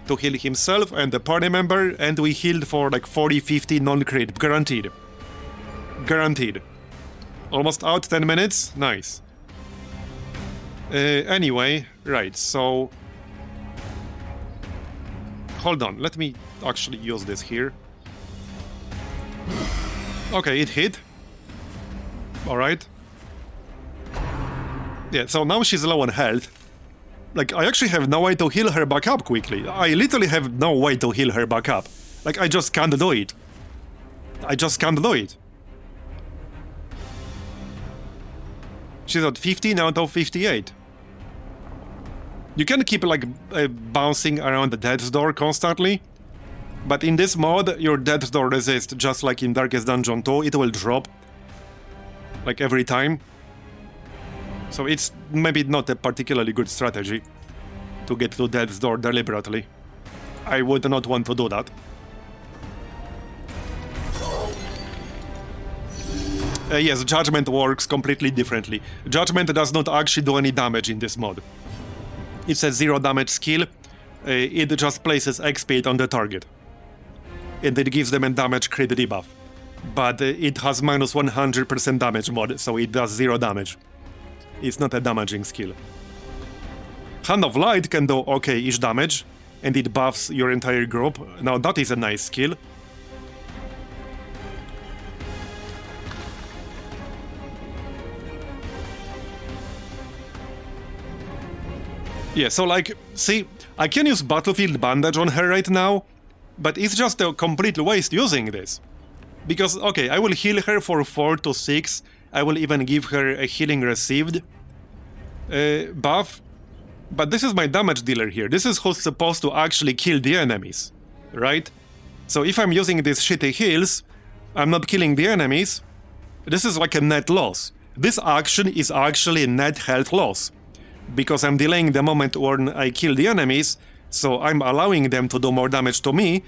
to heal himself and the party member, and we healed for like 40-50 non-crit, guaranteed. Guaranteed. Almost out 10 minutes, nice. Anyway, right, so... Hold on, let me actually use this here. Okay, it hit. Alright. Yeah, so now she's low on health. Like, I actually have no way to heal her back up quickly. I literally have no way to heal her back up. Like, I just can't do it. I just can't do it. She's at 15 out of 58. You can keep, like, bouncing around the death's door constantly. But in this mode, your death's door resist, just like in Darkest Dungeon 2, it will drop. Like, every time. So it's maybe not a particularly good strategy to get to death's door deliberately. I would not want to do that. Yes, Judgment works completely differently. Judgment does not actually do any damage in this mod. It's a 0 damage skill. It just places XP on the target. And it gives them a damage crit debuff. But it has minus 100% damage mod, so it does 0 damage. It's not a damaging skill. Hand of Light can do okay-ish damage, and it buffs your entire group. Now that is a nice skill. Yeah, so like, see, I can use Battlefield Bandage on her right now, but it's just a complete waste using this. Because, okay, I will heal her for 4 to 6, I will even give her a healing received buff, but this is my damage dealer here. This is who's supposed to actually kill the enemies, right? So if I'm using these shitty heals, I'm not killing the enemies, this is like a net loss. This action is actually a net health loss. Because I'm delaying the moment when I kill the enemies, so I'm allowing them to do more damage to me,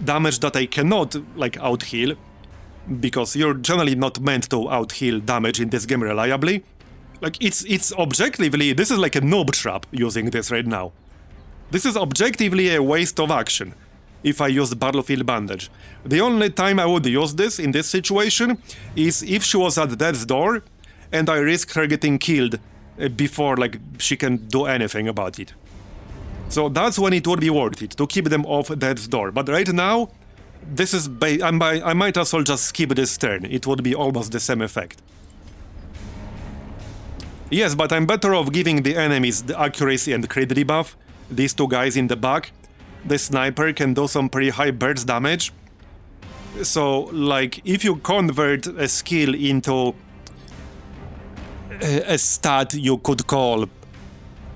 damage that I cannot, like, out-heal, because you're generally not meant to out-heal damage in this game reliably. Like, it's objectively, this is like a noob trap using this right now. This is objectively a waste of action, if I use Battlefield Bandage. The only time I would use this in this situation is if she was at death's door, and I risk her getting killed before, like, she can do anything about it. So that's when it would be worth it, to keep them off death's door. But right now, this is I might as well just skip this turn. It would be almost the same effect. Yes, but I'm better off giving the enemies the accuracy and crit debuff. These two guys in the back. The sniper can do some pretty high burst damage. So, like, if you convert a skill into a stat you could call,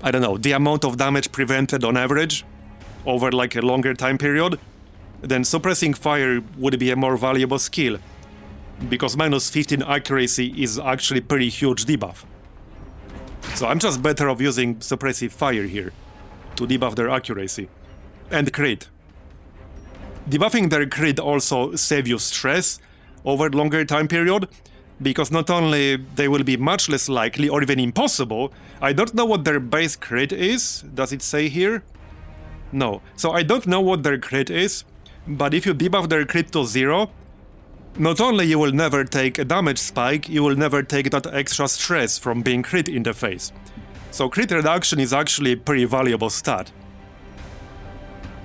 I don't know, the amount of damage prevented on average over like a longer time period, then suppressing fire would be a more valuable skill, because minus 15 accuracy is actually pretty huge debuff. So I'm just better off using suppressive fire here to debuff their accuracy. And crit. Debuffing their crit also saves you stress over longer time period, because not only they will be much less likely or even impossible, I don't know what their base crit is. Does it say here? No. So I don't know what their crit is, but if you debuff their crit to 0, not only you will never take a damage spike, you will never take that extra stress from being crit in the face. So crit reduction is actually a pretty valuable stat.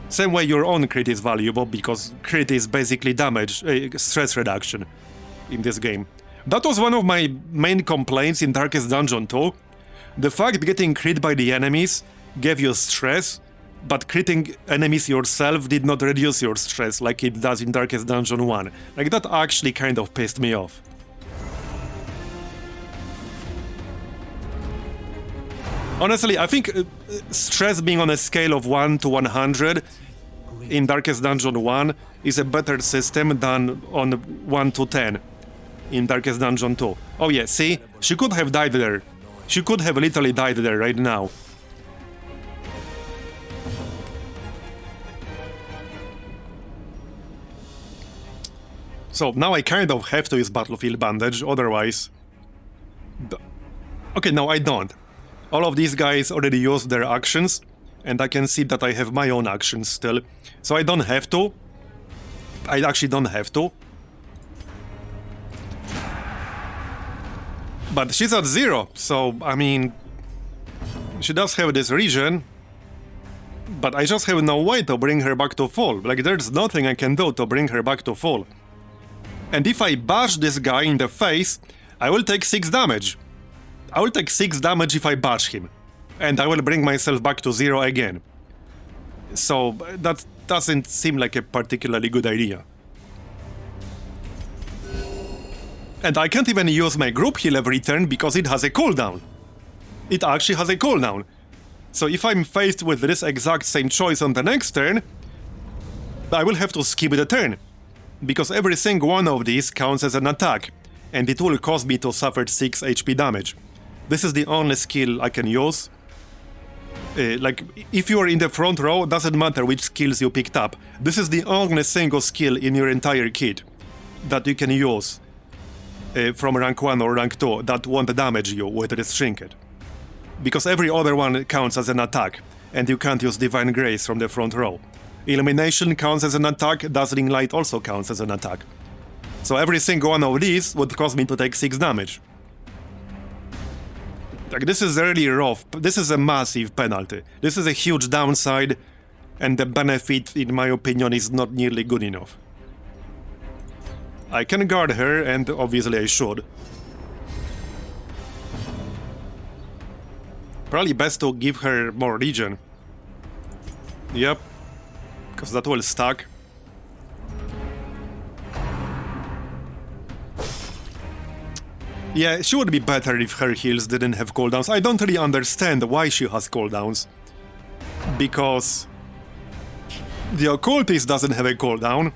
Same way your own crit is valuable, because crit is basically damage, stress reduction in this game. That was one of my main complaints in Darkest Dungeon 2. The fact getting crit by the enemies gave you stress, but critting enemies yourself did not reduce your stress like it does in Darkest Dungeon 1. Like, that actually kind of pissed me off. Honestly, I think stress being on a scale of 1 to 100 in Darkest Dungeon 1 is a better system than on 1 to 10. In Darkest Dungeon 2. Oh yeah, see? She could have died there. She could have literally died there right now. So now I kind of have to use Battlefield Bandage, otherwise... Okay, no, I don't. All of these guys already used their actions, and I can see that I have my own actions still. So I don't have to. I actually don't have to. But she's at 0, so, I mean... She does have this region, but I just have no way to bring her back to full. Like, there's nothing I can do to bring her back to full. And if I bash this guy in the face, I will take 6 damage. I will take 6 damage if I bash him. And I will bring myself back to 0 again. So, that doesn't seem like a particularly good idea. And I can't even use my group heal every turn because it has a cooldown. It actually has a cooldown. So if I'm faced with this exact same choice on the next turn, I will have to skip the turn. Because every single one of these counts as an attack, and it will cause me to suffer 6 HP damage. This is the only skill I can use. Like, if you are in the front row, doesn't matter which skills you picked up. This is the only single skill in your entire kit that you can use from rank 1 or rank 2 that won't damage you with this Trinket. Because every other one counts as an attack, and you can't use Divine Grace from the front row. Illumination counts as an attack, Dazzling Light also counts as an attack. So every single one of these would cause me to take 6 damage. Like, this is really rough. This is a massive penalty. This is a huge downside, and the benefit, in my opinion, is not nearly good enough. I can guard her, and obviously I should. Probably best to give her more regen. Yep. Because that will stack. Yeah, she would be better if her heals didn't have cooldowns. I don't really understand why she has cooldowns. Because... the Occultist doesn't have a cooldown.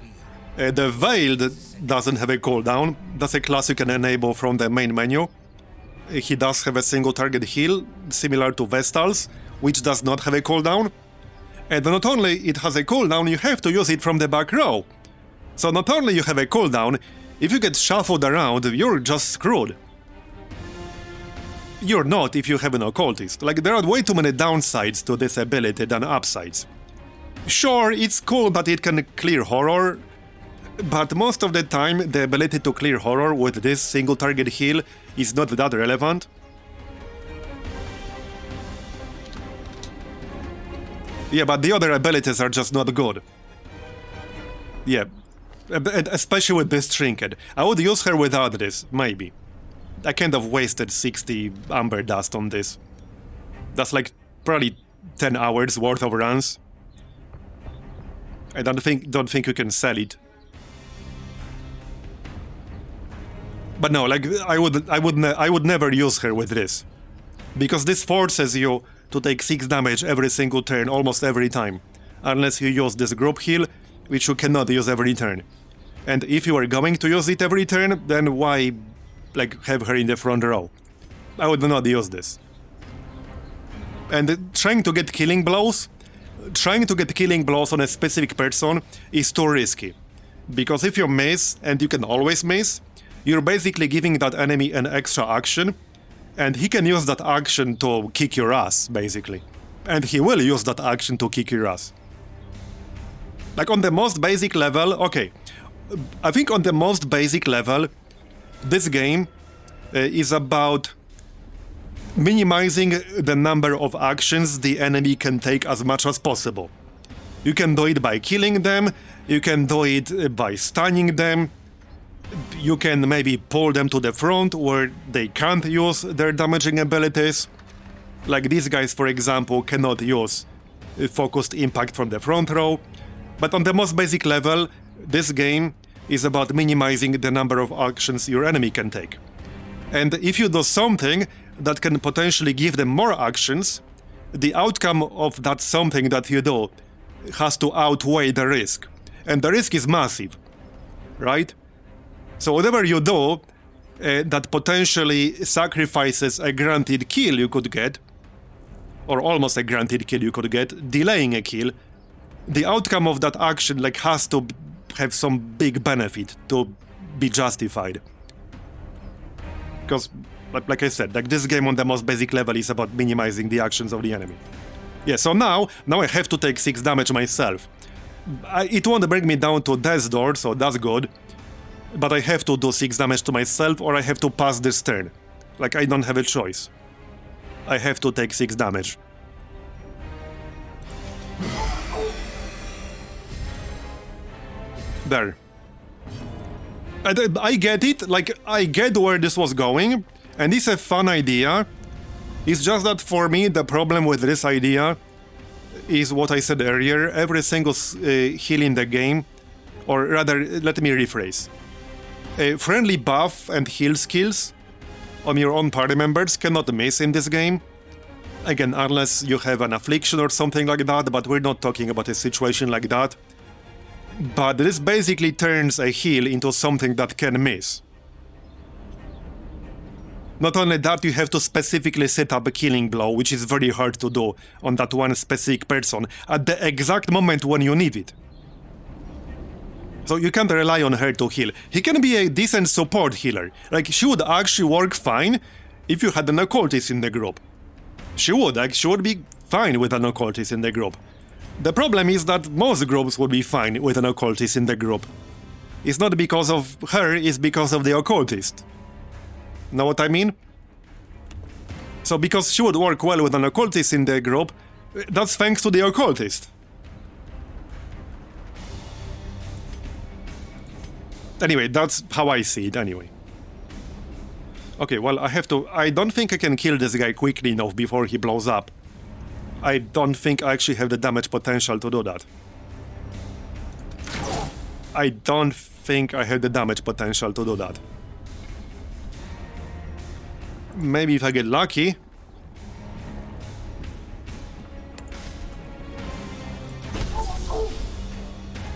The Veiled doesn't have a cooldown. That's a class you can enable from the main menu. He does have a single target heal, similar to Vestal's, which does not have a cooldown. And not only it has a cooldown, you have to use it from the back row. So not only you have a cooldown, if you get shuffled around, you're just screwed. You're not if you have an Occultist. Like, there are way too many downsides to this ability than upsides. Sure, it's cool that it can clear horror, but most of the time the ability to clear horror with this single target heal is not that relevant. Yeah, but the other abilities are just not good. Yeah, especially with this Trinket. I would use her without this, maybe. I kind of wasted 60 Amber Dust on this. That's like probably 10 hours worth of runs. I don't think you can sell it. But no, like, I would never use her with this. Because this forces you to take 6 damage every single turn, almost every time. Unless you use this group heal, which you cannot use every turn. And if you are going to use it every turn, then why, like, have her in the front row? I would not use this. And trying to get killing blows on a specific person is too risky. Because if you miss, and you can always miss, you're basically giving that enemy an extra action, and he can use that action to kick your ass, basically. And he will use that action to kick your ass. Like, on the most basic level, okay. I think on the most basic level, this game is about minimizing the number of actions the enemy can take as much as possible. You can do it by killing them, you can do it by stunning them, you can maybe pull them to the front where they can't use their damaging abilities. Like these guys, for example, cannot use focused impact from the front row. But on the most basic level, this game is about minimizing the number of actions your enemy can take. And if you do something that can potentially give them more actions, the outcome of that something that you do has to outweigh the risk. And the risk is massive, right? So whatever you do that potentially sacrifices a granted kill you could get, or almost a granted kill you could get, delaying a kill, the outcome of that action like has to have some big benefit to be justified. Because, like I said, like this game on the most basic level is about minimizing the actions of the enemy. Yeah, so now I have to take 6 damage myself. It won't bring me down to death's door, so that's good. But I have to do 6 damage to myself, or I have to pass this turn. Like, I don't have a choice. I have to take 6 damage. There. I get it, like, I get where this was going, and it's a fun idea. It's just that for me, the problem with this idea is what I said earlier. Every single heal in the game, or rather, let me rephrase. Friendly buff and heal skills on your own party members cannot miss in this game. Again, unless you have an affliction or something like that, but we're not talking about a situation like that. But this basically turns a heal into something that can miss. Not only that, you have to specifically set up a killing blow, which is very hard to do on that one specific person at the exact moment when you need it. So you can't rely on her to heal. He can be a decent support healer. Like, she would actually work fine if you had an occultist in the group. She would be fine with an occultist in the group. The problem is that most groups would be fine with an occultist in the group. It's not because of her, it's because of the occultist. Know what I mean? So because she would work well with an occultist in the group, that's thanks to the occultist. Anyway, that's how I see it anyway. Okay, well, I don't think I can kill this guy quickly enough before he blows up. I don't think I actually have the damage potential to do that. I don't think I have the damage potential to do that. Maybe if I get lucky.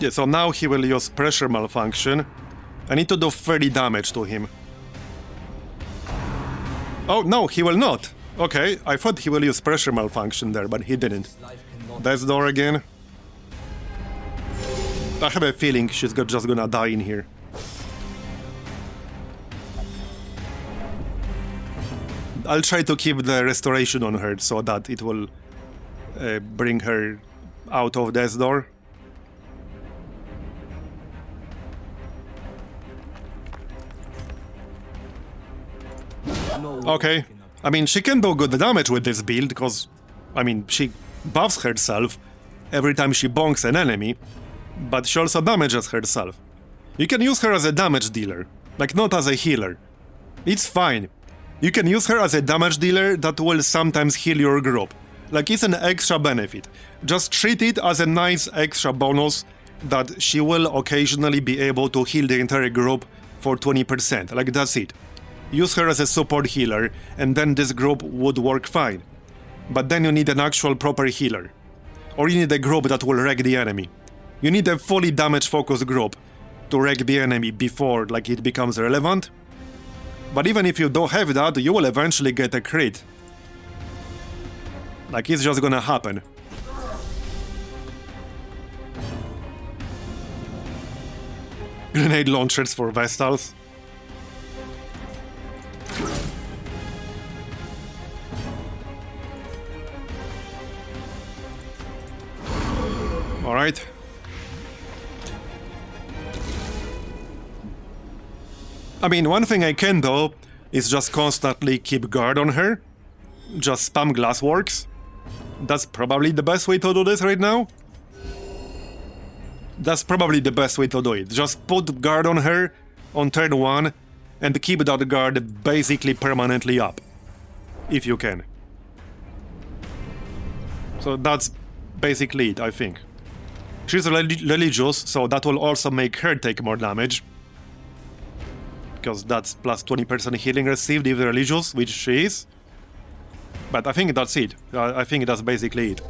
Yeah, so now he will use pressure malfunction. I need to do 30 damage to him. Oh, no, he will not. Okay, I thought he will use pressure malfunction there, but he didn't. Death's door again. I have a feeling she's just gonna die in here. I'll try to keep the restoration on her so that it will bring her out of death's door. Okay. I mean, she can do good damage with this build, because, I mean, she buffs herself every time she bonks an enemy, but she also damages herself. You can use her as a damage dealer, like not as a healer. It's fine. You can use her as a damage dealer that will sometimes heal your group. Like, it's an extra benefit. Just treat it as a nice extra bonus that she will occasionally be able to heal the entire group for 20%. Like, that's it. Use her as a support healer, and then this group would work fine. But then you need an actual proper healer. Or you need a group that will wreck the enemy. You need a fully damage-focused group to wreck the enemy before, like, it becomes relevant. But even if you don't have that, you will eventually get a crit. Like, it's just gonna happen. Grenade launchers for Vestals. Alright. I mean, one thing I can do is just constantly keep guard on her. Just spam glassworks. That's probably the best way to do this right now. That's probably the best way to do it. Just put guard on her on turn 1 and keep that guard basically permanently up. If you can. So that's basically it, I think. She's religious, so that will also make her take more damage. Because that's plus 20% healing received if religious, which she is. But I think that's it. I think that's basically it.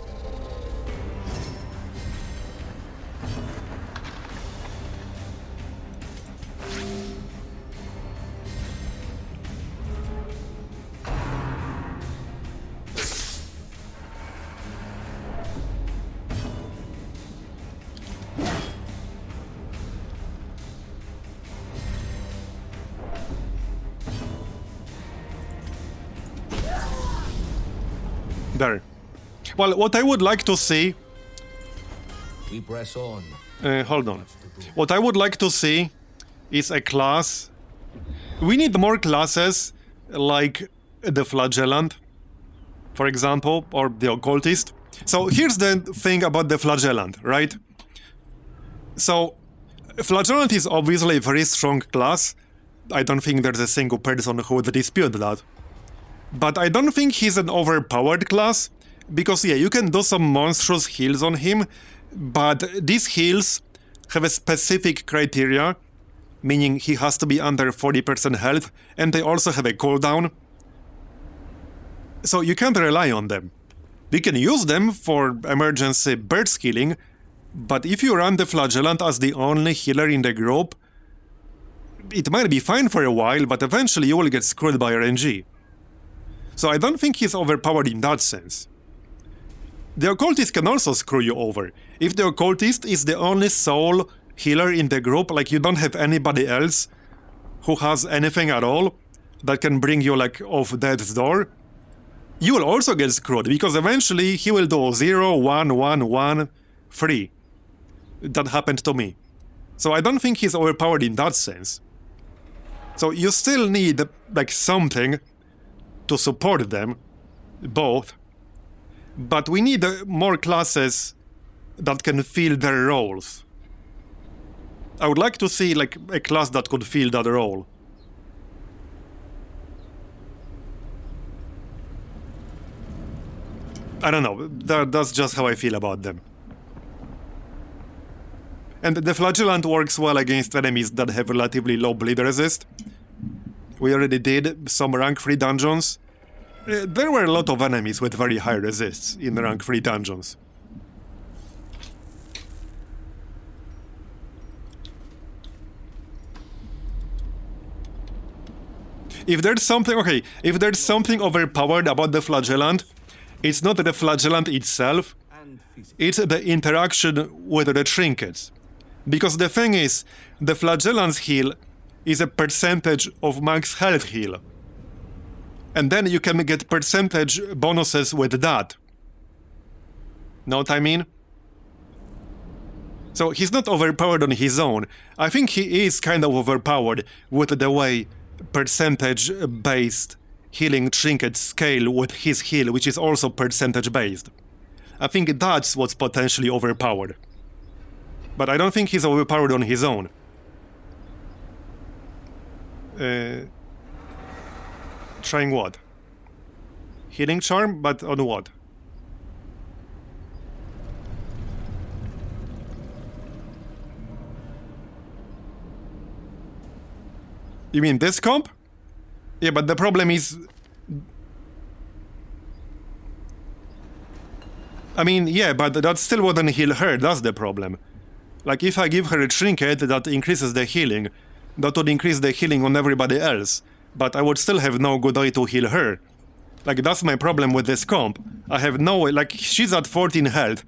There. Well, what I would like to see... We press on. Hold on. What I would like to see is a class... We need more classes like the Flagellant, for example, or the Occultist. So here's the thing about the Flagellant, right? So, Flagellant is obviously a very strong class. I don't think there's a single person who would dispute that. But I don't think he's an overpowered class, because yeah, you can do some monstrous heals on him, but these heals have a specific criteria, meaning he has to be under 40% health, and they also have a cooldown. So you can't rely on them. You can use them for emergency burst healing, but if you run the Flagellant as the only healer in the group, it might be fine for a while, but eventually you will get screwed by RNG. So I don't think he's overpowered in that sense. The Occultist can also screw you over. If the Occultist is the only soul healer in the group, like you don't have anybody else who has anything at all that can bring you like off death's door, you will also get screwed, because eventually he will do 0, 1, 1, 1, 3. That happened to me. So I don't think he's overpowered in that sense. So you still need like something to support them, both. But we need more classes that can fill their roles. I would like to see like a class that could fill that role. I don't know, that's just how I feel about them. And the Flagellant works well against enemies that have relatively low bleed resist. We already did some rank 3 dungeons. There were a lot of enemies with very high resists in rank 3 dungeons. If there's something, okay, if there's something overpowered about the Flagellant, it's not the Flagellant itself, it's the interaction with the trinkets. Because the thing is, the Flagellant's heal is a percentage of max health heal. And then you can get percentage bonuses with that. Know what I mean? So he's not overpowered on his own. I think he is kind of overpowered with the way percentage-based healing trinkets scale with his heal, which is also percentage-based. I think that's what's potentially overpowered. But I don't think he's overpowered on his own. Trying what? Healing charm, but on what? You mean this comp? Yeah, but the problem is... I mean, yeah, but that still wouldn't heal her, that's the problem. Like, if I give her a trinket that increases the healing, that would increase the healing on everybody else, but I would still have no good way to heal her. Like, that's my problem with this comp. I have no way, like, she's at 14 health,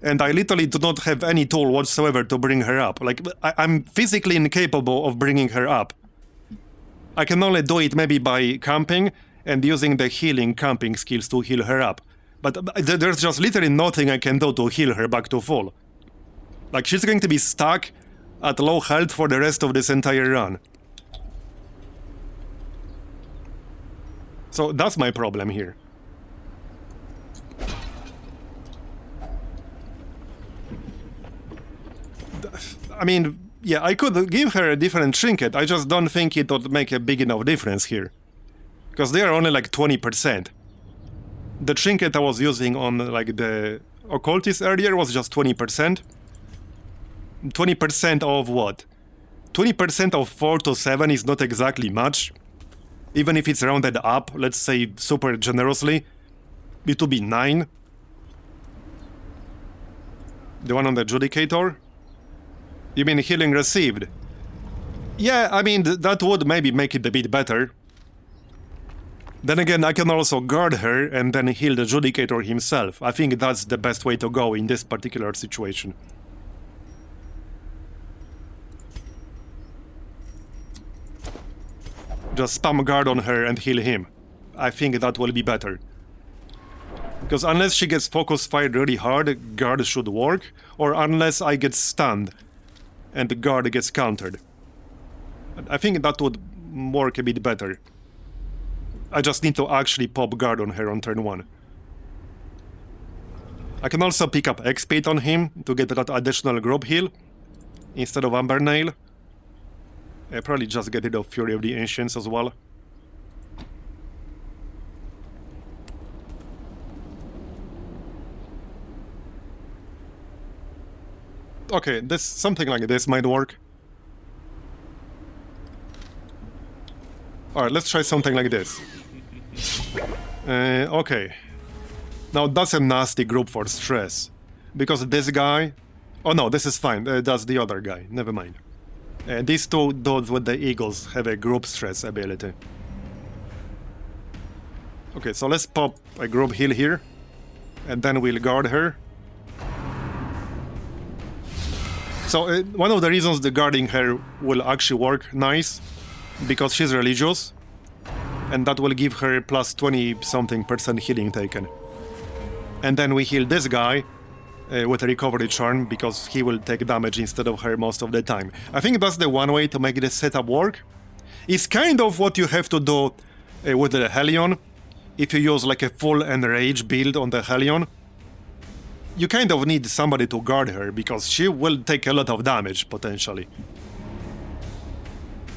and I literally do not have any tool whatsoever to bring her up. Like, I'm physically incapable of bringing her up. I can only do it maybe by camping and using the healing camping skills to heal her up. But there's just literally nothing I can do to heal her back to full. Like, she's going to be stuck at low health for the rest of this entire run. So that's my problem here. I mean, yeah, I could give her a different trinket, I just don't think it would make a big enough difference here. Because they are only like 20%. The trinket I was using on like the Occultist earlier was just 20%. 20% of what? 20% of 4 to 7 is not exactly much. Even if it's rounded up, let's say super generously, it would be 9. The one on the Judicator? You mean healing received? Yeah, I mean, that would maybe make it a bit better. Then again, I can also guard her and then heal the Judicator himself. I think that's the best way to go in this particular situation. Just spam guard on her and heal him. I think that will be better. Because unless she gets focus fired really hard, guard should work, or unless I get stunned and the guard gets countered. I think that would work a bit better. I just need to actually pop guard on her on turn 1. I can also pick up X-Pate on him to get that additional group heal instead of Amber Nail. I probably just get rid of Fury of the Ancients as well. Okay, something like this might work. Alright, let's try something like this. Okay. Now that's a nasty group for stress. Because this guy... Oh no, this is fine. That's the other guy. Never mind. These two dudes with the eagles have a group stress ability. Okay, so let's pop a group heal here. And then we'll guard her. So one of the reasons the guarding her will actually work nice, because she's religious, and that will give her plus 20-something% healing taken. And then we heal this guy with a recovery charm, because he will take damage instead of her most of the time. I think that's the one way to make this setup work. It's kind of what you have to do with the Hellion. If you use like a full enrage build on the Hellion, you kind of need somebody to guard her, because she will take a lot of damage, potentially.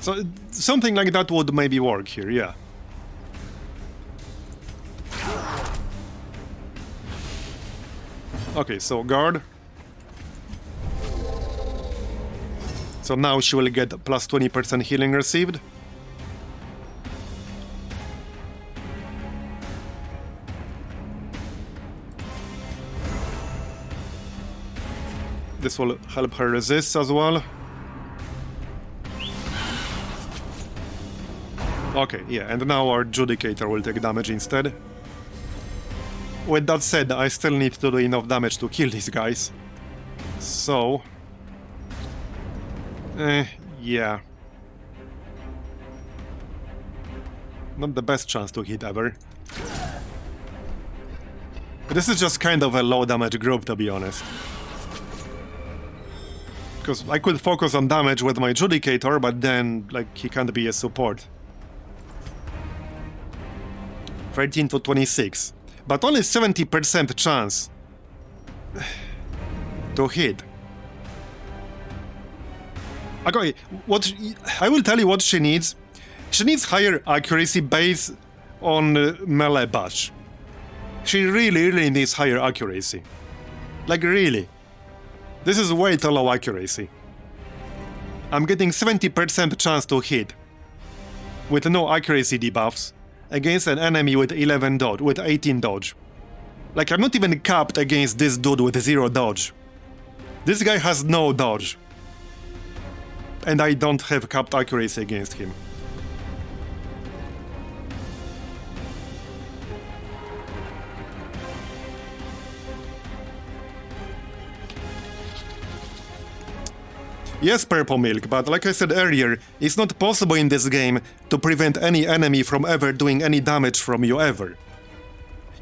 So, something like that would maybe work here, yeah. Okay, so guard. So now she will get plus 20% healing received. This will help her resist as well. Okay, yeah, and now our Judicator will take damage instead. With that said, I still need to do enough damage to kill these guys. So... yeah. Not the best chance to hit ever. This is just kind of a low damage group, to be honest. Because I could focus on damage with my Judicator, but then, like, he can't be a support. 13 to 26. But only 70% chance to hit. Okay, I will tell you what she needs. She needs higher accuracy based on melee bash. She really needs higher accuracy. Like, really. This is way too low accuracy. I'm getting 70% chance to hit with no accuracy debuffs against an enemy with 11 dodge, with 18 dodge. Like, I'm not even capped against this dude with 0 dodge. This guy has no dodge. And I don't have capped accuracy against him. Yes, Purple Milk, but like I said earlier, it's not possible in this game to prevent any enemy from ever doing any damage from you ever.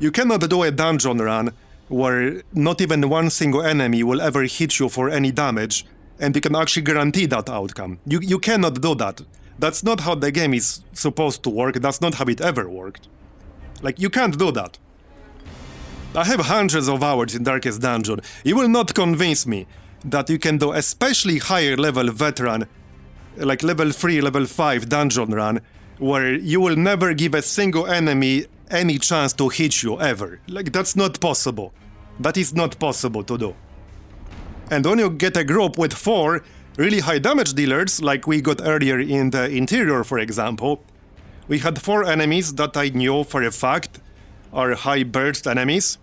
You cannot do a dungeon run where not even one single enemy will ever hit you for any damage, and you can actually guarantee that outcome. You cannot do that. That's not how the game is supposed to work, that's not how it ever worked. Like, you can't do that. I have hundreds of hours in Darkest Dungeon. You will not convince me that you can do especially higher level veteran, like level 3, level 5 dungeon run, where you will never give a single enemy any chance to hit you ever. Like, that's not possible. That is not possible to do. And when you get a group with 4 really high damage dealers, like we got earlier in the interior, for example, we had 4 enemies that I knew for a fact are high burst enemies.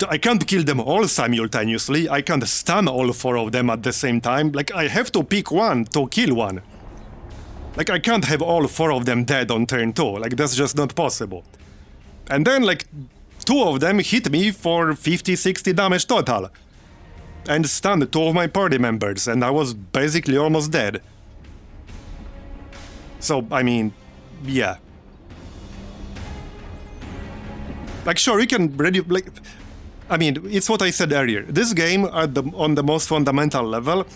I can't kill them all simultaneously, I can't stun all 4 of them at the same time, like I have to pick one to kill one. Like, I can't have all 4 of them dead on turn 2, like that's just not possible. And then like 2 of them hit me for 50-60 damage total. And stunned 2 of my party members, and I was basically almost dead. So, I mean, yeah. Like, sure, you can reduce, like, I mean, it's what I said earlier. This game, on the most fundamental level,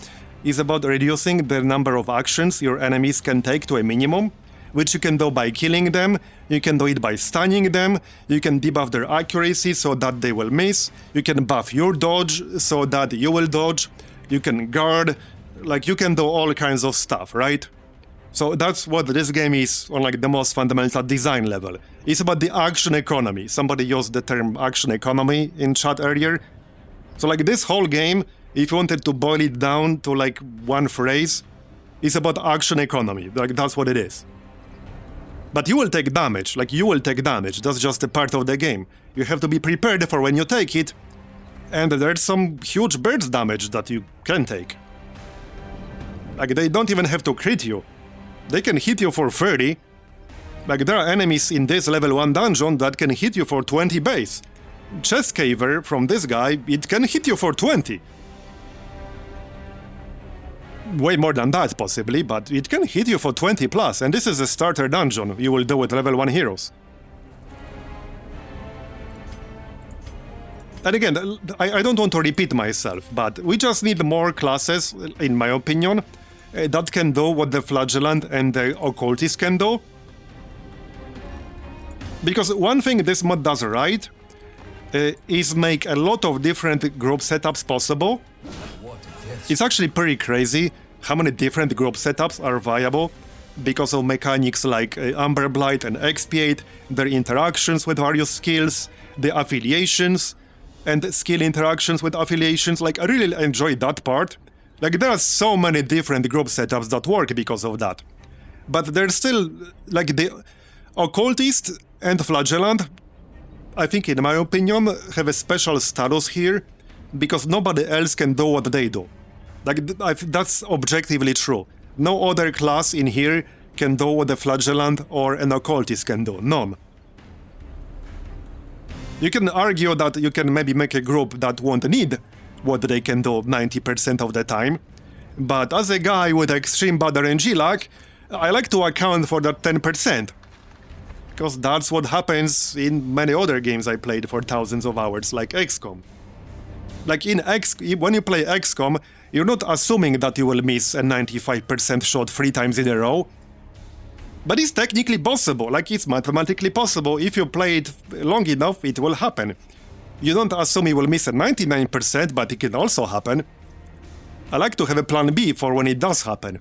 is about reducing the number of actions your enemies can take to a minimum, which you can do by killing them, you can do it by stunning them, you can debuff their accuracy so that they will miss, you can buff your dodge so that you will dodge, you can guard, like, you can do all kinds of stuff, right? So that's what this game is on, like, the most fundamental design level. It's about the action economy. Somebody used the term action economy in chat earlier. So, like, this whole game, if you wanted to boil it down to, like, one phrase, is about action economy. Like, that's what it is. But you will take damage. Like, you will take damage. That's just a part of the game. You have to be prepared for when you take it. And there's some huge burst damage that you can take. Like, they don't even have to crit you. They can hit you for 30. Like, there are enemies in this level 1 dungeon that can hit you for 20 base. Chest Caver from this guy, it can hit you for 20. Way more than that, possibly, but it can hit you for 20 plus, and this is a starter dungeon you will do with level 1 heroes. And again, I don't want to repeat myself, but we just need more classes, in my opinion, that can do what the Flagellant and the Occultist can do. Because one thing this mod does right is make a lot of different group setups possible. It's actually pretty crazy how many different group setups are viable because of mechanics like Amber Blight and Expiate, their interactions with various skills, the affiliations, and skill interactions with affiliations. Like, I really enjoy that part. Like, there are so many different group setups that work because of that. But there's still, like, the Occultist and Flagellant, I think, in my opinion, have a special status here because nobody else can do what they do. Like, that's objectively true. No other class in here can do what a Flagellant or an Occultist can do. None. You can argue that you can maybe make a group that won't need what they can do 90% of the time, but as a guy with extreme bad RNG luck, I like to account for that 10%. Because that's what happens in many other games I played for thousands of hours, like XCOM. Like when you play XCOM, you're not assuming that you will miss a 95% shot 3 times in a row. But it's technically possible, like it's mathematically possible. If you play it long enough, it will happen. You don't assume you will miss a 99%, but it can also happen. I like to have a plan B for when it does happen.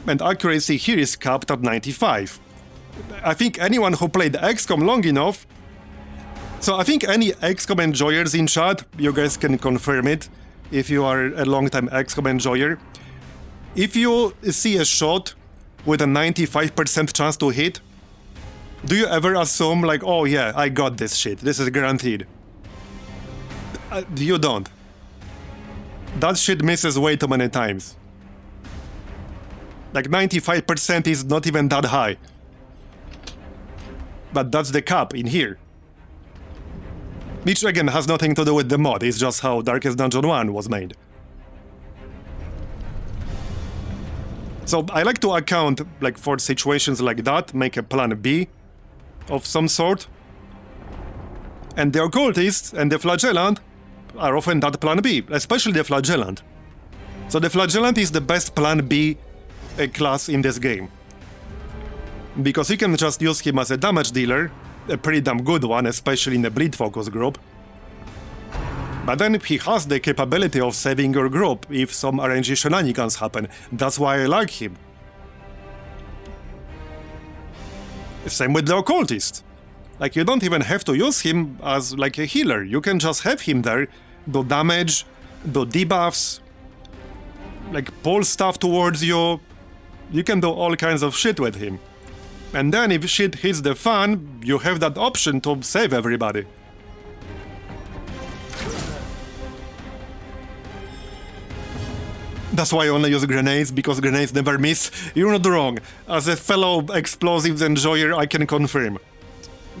And accuracy here is capped at 95. I think anyone who played XCOM long enough... So I think any XCOM enjoyers in chat, you guys can confirm it, if you are a long-time XCOM enjoyer. If you see a shot with a 95% chance to hit, do you ever assume, like, oh yeah, I got this shit, this is guaranteed? You don't. That shit misses way too many times. Like, 95% is not even that high. But that's the cap in here. Which, again, has nothing to do with the mod, it's just how Darkest Dungeon 1 was made. So I like to account, like, for situations like that, make a plan B of some sort. And the Occultist and the Flagellant are often that plan B, especially the Flagellant. So the Flagellant is the best plan B class in this game. Because you can just use him as a damage dealer, a pretty damn good one, especially in the bleed focus group. But then he has the capability of saving your group if some RNG shenanigans happen. That's why I like him. Same with the Occultist. Like, you don't even have to use him as, like, a healer. You can just have him there, do damage, do debuffs, like, pull stuff towards you. You can do all kinds of shit with him. And then if shit hits the fan, you have that option to save everybody. That's why I only use grenades, because grenades never miss. You're not wrong. As a fellow explosives enjoyer, I can confirm.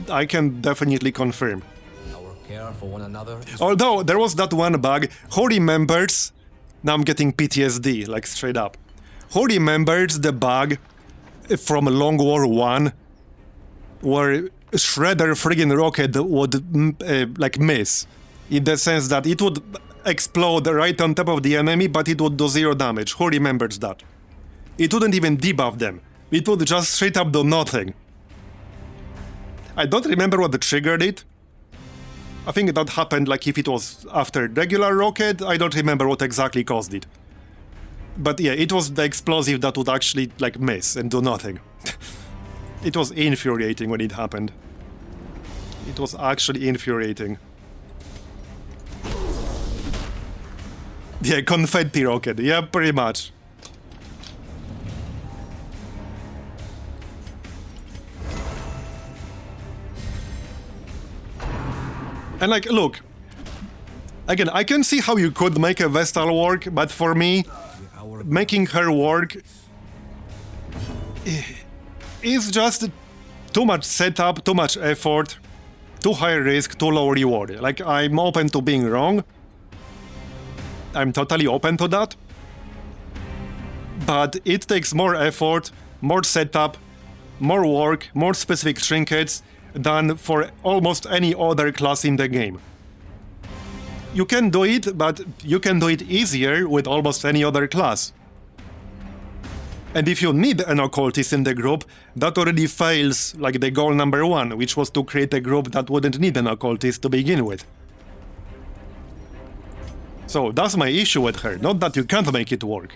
I can definitely confirm. Our care for one another is... Although, there was that one bug. Who remembers... Now I'm getting PTSD, like, straight up. Who remembers the bug from Long War 1, where Shredder friggin' rocket would like miss, in the sense that it would explode right on top of the enemy, but it would do 0 damage. Who remembers that? It wouldn't even debuff them. It would just straight up do nothing. I don't remember what triggered it. I think that happened like if it was after regular rocket. I don't remember what exactly caused it. But yeah, it was the explosive that would actually like miss and do nothing. It was infuriating when it happened. It was actually infuriating. Yeah, confetti rocket. Yeah, pretty much. And like, look, again, I can see how you could make a Vestal work, but for me, making her work is just too much setup, too much effort, too high risk, too low reward. Like, I'm open to being wrong. I'm totally open to that. But it takes more effort, more setup, more work, more specific trinkets than for almost any other class in the game. You can do it, but you can do it easier with almost any other class. And if you need an occultist in the group, that already fails like the goal number 1, which was to create a group that wouldn't need an occultist to begin with. So that's my issue with her, not that you can't make it work.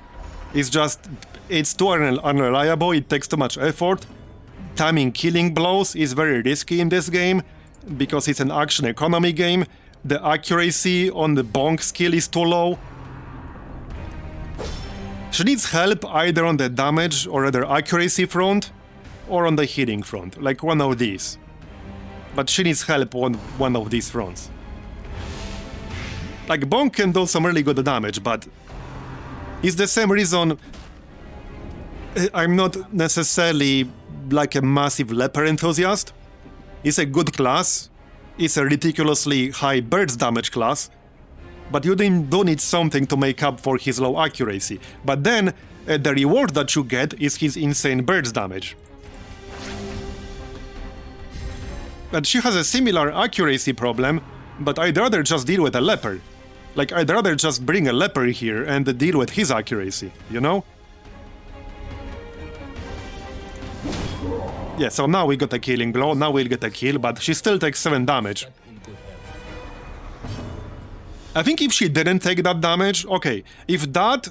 It's just, it's too unreliable, it takes too much effort. Timing killing blows is very risky in this game, because it's an action economy game. The accuracy on the bonk skill is too low. She needs help either on the damage or other accuracy front, or on the healing front, like one of these. But she needs help on one of these fronts. Like, bonk can do some really good damage, but it's the same reason I'm not necessarily like a massive leper enthusiast. It's a good class, it's a ridiculously high birds damage class, but you do need something to make up for his low accuracy. But then, the reward that you get is his insane birds damage. And she has a similar accuracy problem, but I'd rather just deal with a leper. Like, I'd rather just bring a leper here and deal with his accuracy, you know? Yeah, so now we got a killing blow, now we'll get a kill, but she still takes 7 damage. I think if she didn't take that damage, okay, if that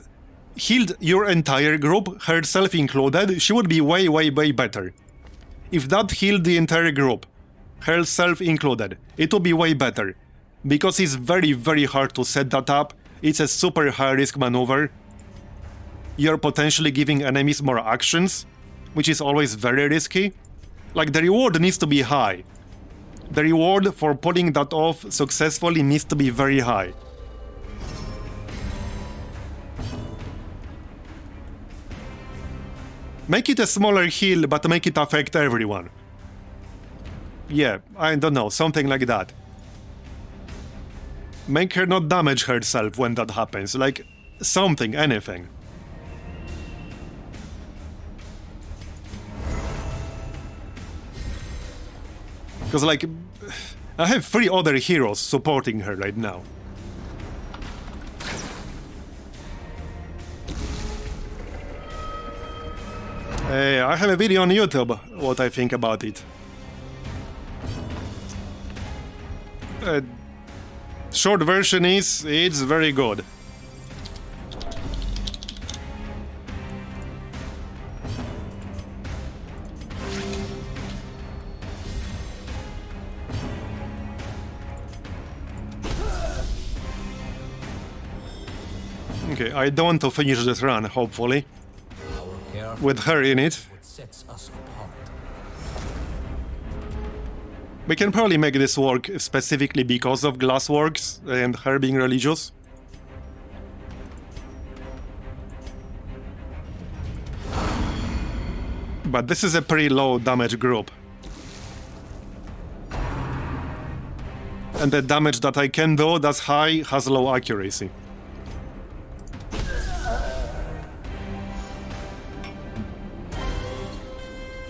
healed your entire group, herself included, she would be way, way, way better. If that healed the entire group, herself included, it would be way better. Because it's very, very hard to set that up, it's a super high-risk maneuver. You're potentially giving enemies more actions, which is always very risky. Like, the reward needs to be high. The reward for pulling that off successfully needs to be very high. Make it a smaller heal, but make it affect everyone. Yeah, I don't know, something like that. Make her not damage herself when that happens, like, something, anything. Because, like, I have 3 other heroes supporting her right now. I have a video on YouTube, what I think about it. Short version is, it's very good. Okay, I don't want to finish this run, hopefully, with her in it. We can probably make this work specifically because of Glassworks and her being religious. But this is a pretty low damage group. And the damage that I can do that's high has low accuracy.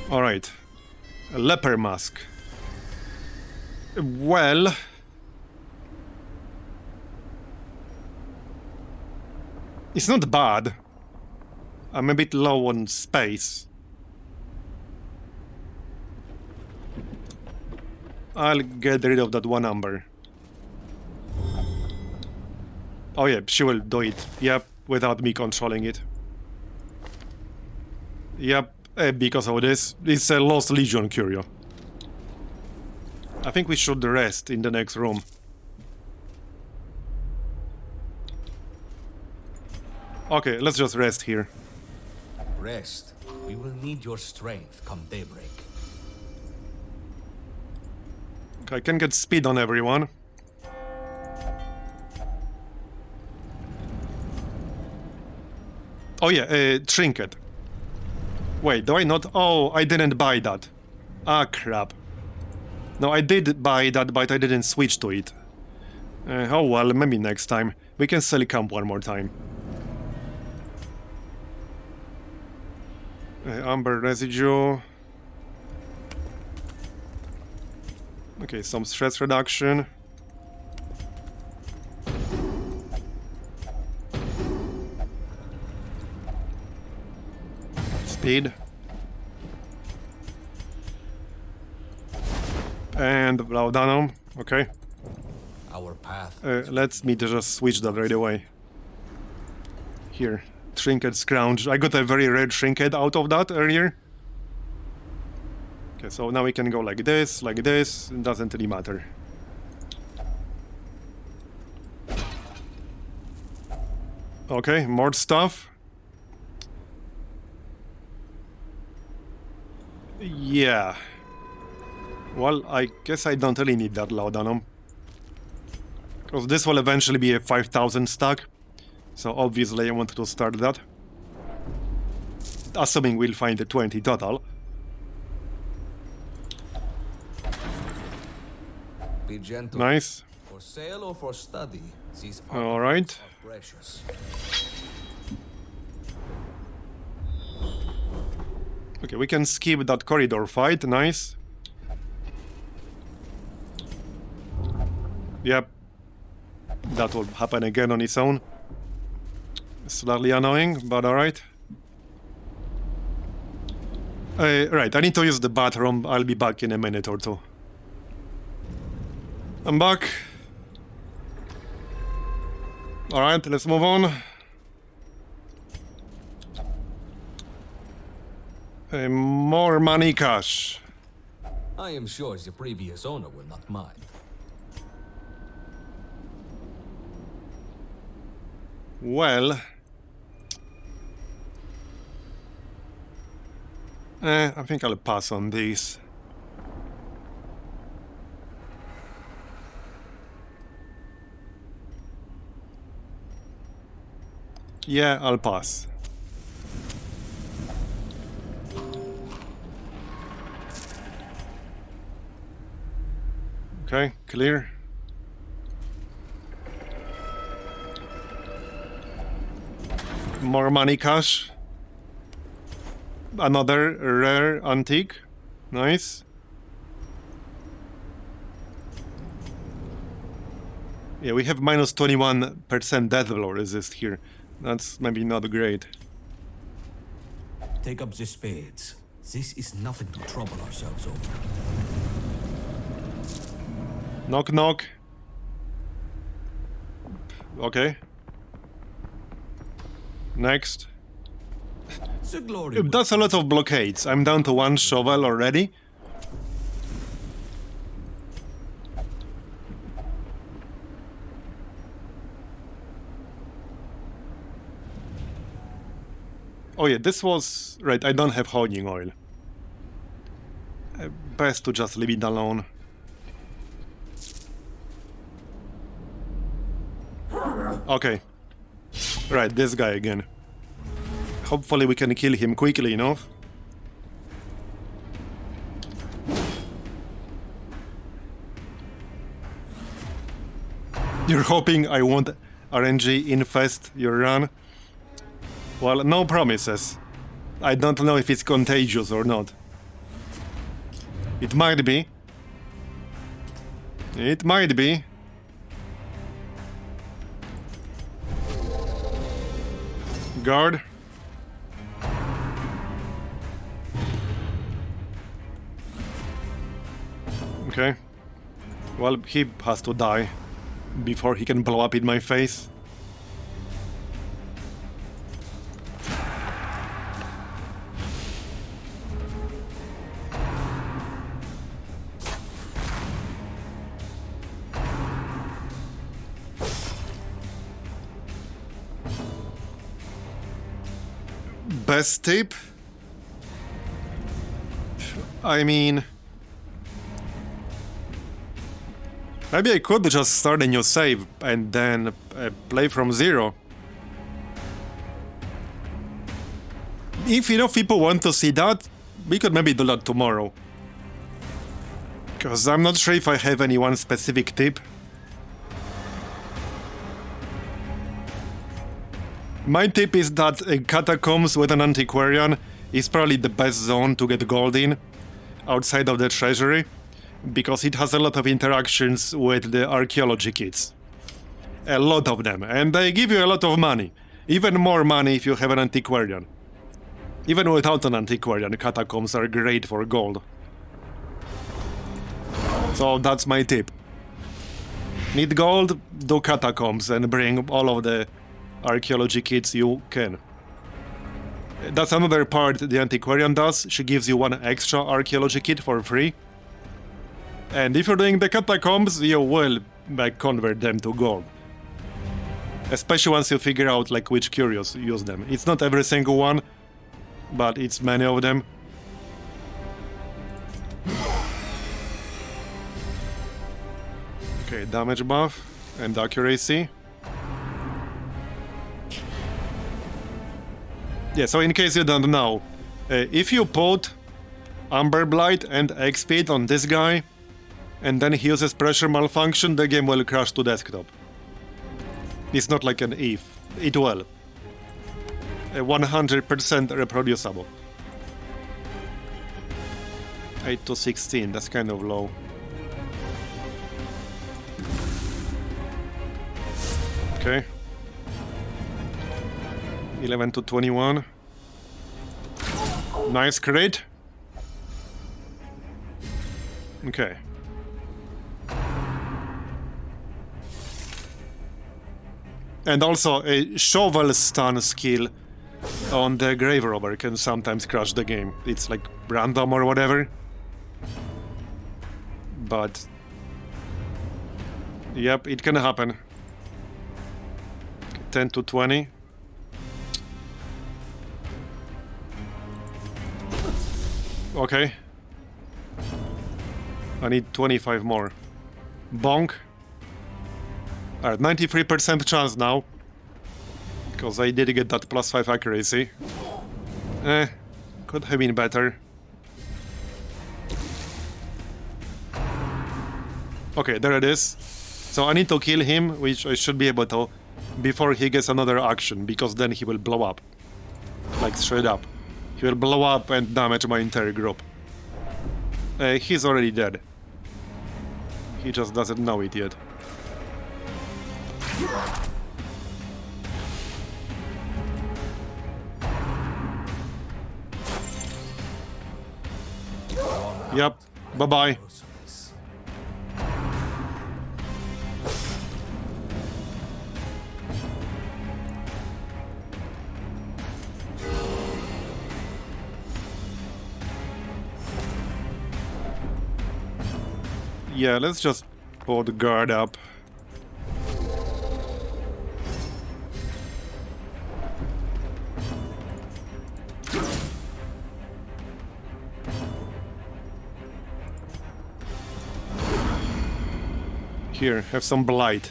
Alright. A leper mask. Well... It's not bad. I'm a bit low on space. I'll get rid of that one amber. Oh yeah, she will do it. Yep, without me controlling it. Yep, because of this. It's a Lost Legion curio. I think we should rest in the next room. Okay, let's just rest here. Rest. We will need your strength come daybreak. Okay, I can get speed on everyone. Oh yeah, Trinket. Wait, do I not? Oh, I didn't buy that. Ah, crap. No, I did buy that, but I didn't switch to it. Oh well, maybe next time. We can sell camp one more time. Amber residue. Okay, some stress reduction. Speed. And laudanum. Okay. Our path. Let me just switch that right away. Here. Trinket scrounge. I got a very rare trinket out of that earlier. Okay, so now we can go like this, it doesn't really matter. Okay, more stuff. Yeah. Well, I guess I don't really need that laudanum. Because this will eventually be a 5,000 stack. So obviously I wanted to start that. Assuming we'll find the 20 total. Be gentle. Nice. For sale or for study, these All right. are precious. Okay, we can skip that corridor fight. Nice. Yep. That will happen again on its own. Slightly annoying, but alright. Right, I need to use the bathroom. I'll be back in a minute or two. I'm back. Alright, let's move on. More money cash. I am sure the previous owner will not mind. Well... I think I'll pass on these. Yeah, I'll pass. Okay, clear. More money cash. Another rare antique. Nice. Yeah, we have minus 21% death blow resist here. That's maybe not great. Take up the spades. This is nothing to trouble ourselves over. Knock knock. Okay. Next. The glory. That's a lot of blockades. I'm down to one shovel already. Oh yeah, this was... Right, I don't have honing oil. Best to just leave it alone. Okay. Right, this guy again. Hopefully we can kill him quickly enough. You're hoping I won't RNG infest your run? Well, no promises. I don't know if it's contagious or not. It might be. It might be. Guard. Okay. Well, he has to die before he can blow up in my face. Best tip? I mean... maybe I could just start a new save and then play from zero. If enough people want to see that, we could maybe do that tomorrow. Because I'm not sure if I have any one specific tip. My tip is that Catacombs with an Antiquarian is probably the best zone to get gold in, outside of the Treasury, because it has a lot of interactions with the archaeology kits. A lot of them, and they give you a lot of money. Even more money if you have an Antiquarian. Even without an Antiquarian, Catacombs are great for gold. So that's my tip. Need gold? Do Catacombs and bring all of the archaeology kits you can. That's another part the Antiquarian does. She gives you one extra archaeology kit for free. And if you're doing the Catacombs, you will convert them to gold. Especially once you figure out like which curios use them. It's not every single one, but it's many of them. Okay, damage buff and accuracy. Yeah, so in case you don't know, if you put Amber Blight and X-Speed on this guy, and then he uses pressure malfunction, the game will crash to desktop. It's not like an if, it will. 100% reproducible. 8 to 16, that's kind of low. Okay. 11 to 21. Nice crit. Okay. And also a shovel stun skill on the grave robber can sometimes crash the game. It's like random or whatever. But yep, it can happen. 10 to 20. Okay. I need 25 more. Bonk. Alright, 93% chance now. Because I did get that +5 accuracy. Could have been better. Okay, there it is. So I need to kill him, which I should be able to, before he gets another action, because then he will blow up. Like, straight up. He will blow up and damage my entire group. He's already dead. He just doesn't know it yet. Yep, bye-bye. Yeah, let's just pull the guard up. Here, have some blight.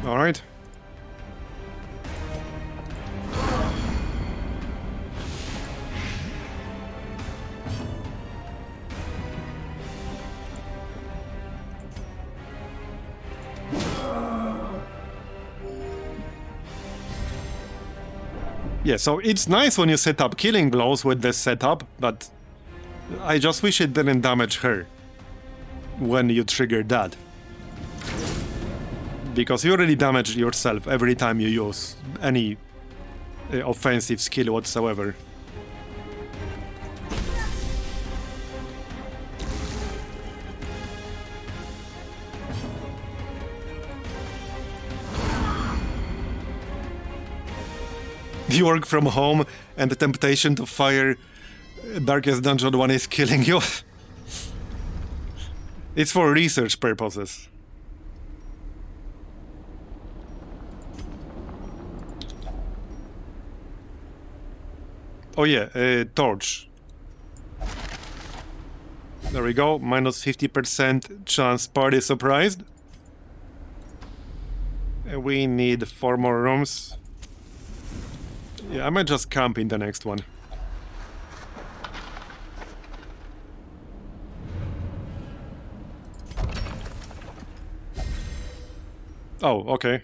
All right. Yeah, so it's nice when you set up killing blows with this setup, but I just wish it didn't damage her when you trigger that. Because you already damage yourself every time you use any offensive skill whatsoever. You work from home and the temptation to fire Darkest Dungeon 1 is killing you. It's for research purposes. Oh yeah, torch. There we go, minus 50% chance party surprised. We need 4 more rooms. Yeah, I might just camp in the next one. Oh, okay.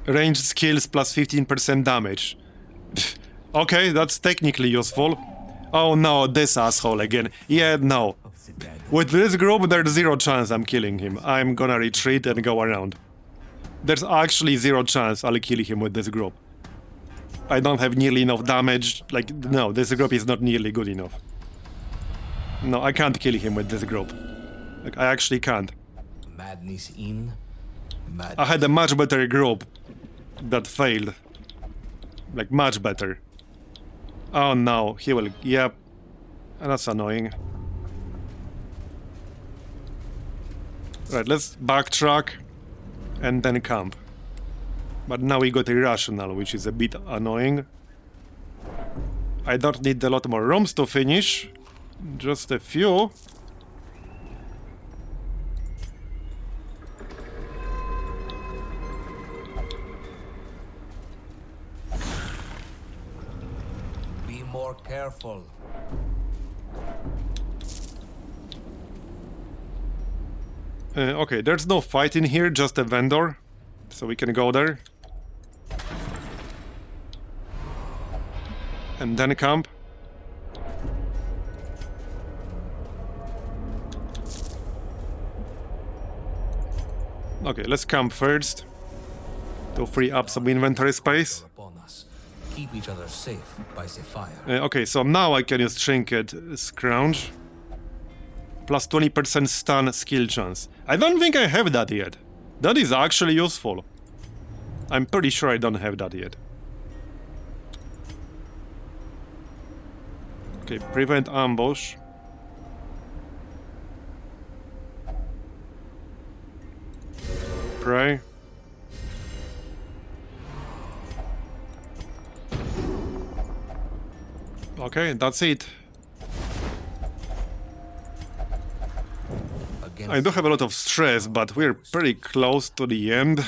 Ranged skills plus 15% damage. Okay, that's technically useful. Oh no, this asshole again. Yeah, no. With this group, there's 0 chance I'm killing him. I'm gonna retreat and go around. There's actually 0 chance I'll kill him with this group. I don't have nearly enough damage. Like, no, this group is not nearly good enough. No, I can't kill him with this group. Like, I actually can't. Madness in. I had a much better group that failed. Like, much better. Oh no, he will... Yep. That's annoying. Right, let's backtrack and then camp. But now we got Irrational, which is a bit annoying. I don't need a lot more rooms to finish. Just a few. Be more careful. Okay, there's no fight in here, just a vendor. So we can go there. And then camp. Okay, let's camp first. To free up some inventory space. Upon us. Keep each other safe by the fire. Okay, so now I can use Trinket Scrounge. Plus 20% stun skill chance. I don't think I have that yet. That is actually useful. I'm pretty sure I don't have that yet. Okay, prevent ambush. Pray. Okay, that's it. I do have a lot of stress, but we're pretty close to the end.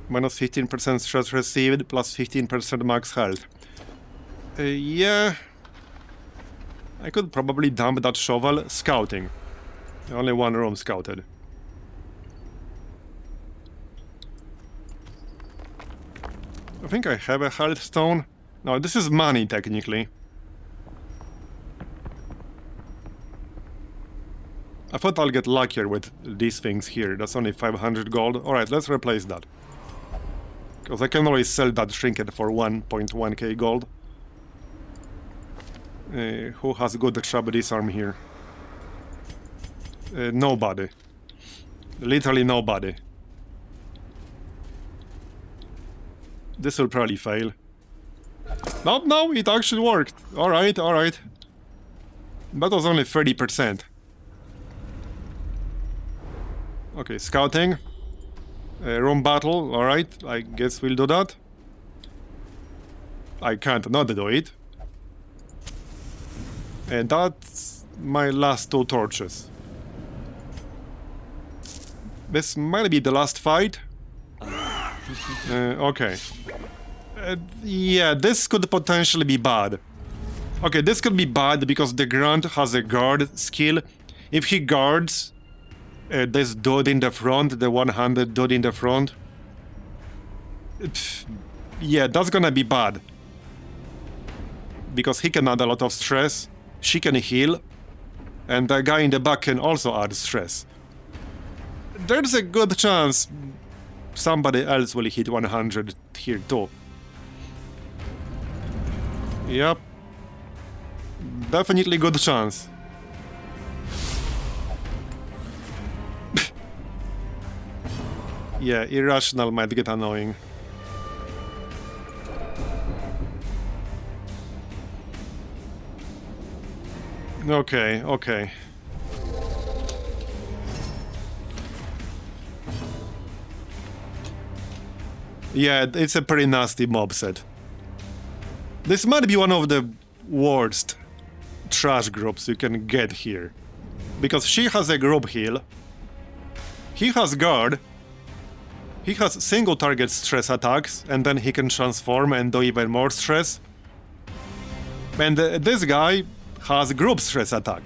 Minus 15% stress received, plus 15% max health. Yeah. I could probably dump that shovel. Scouting. Only 1 room scouted. I think I have a health stone. No, this is money, technically. I thought I'll get luckier with these things here. That's only 500 gold. Alright, let's replace that. Because I can always sell that trinket for 1.1k gold. Who has good sharp disarm here? Nobody. Literally nobody. This will probably fail. No, it actually worked. Alright, alright. That was only 30%. Okay, scouting. Room battle, alright. I guess we'll do that. I can't not do it. And that's my last 2 torches. This might be the last fight. Okay. Yeah, this could potentially be bad. Okay, this could be bad because the grunt has a guard skill. if he guards this dude in the front, the one-handed dude in the front, yeah, that's gonna be bad. Because he can add a lot of stress, she can heal, and the guy in the back can also add stress. There's a good chance somebody else will hit 100 here too. Yep. Definitely good chance. Yeah, irrational might get annoying. Okay, okay. Yeah, it's a pretty nasty mob set. This might be one of the worst trash groups you can get here. Because she has a group heal. He has guard. He has single target stress attacks, and then he can transform and do even more stress. And this guy has group stress attack.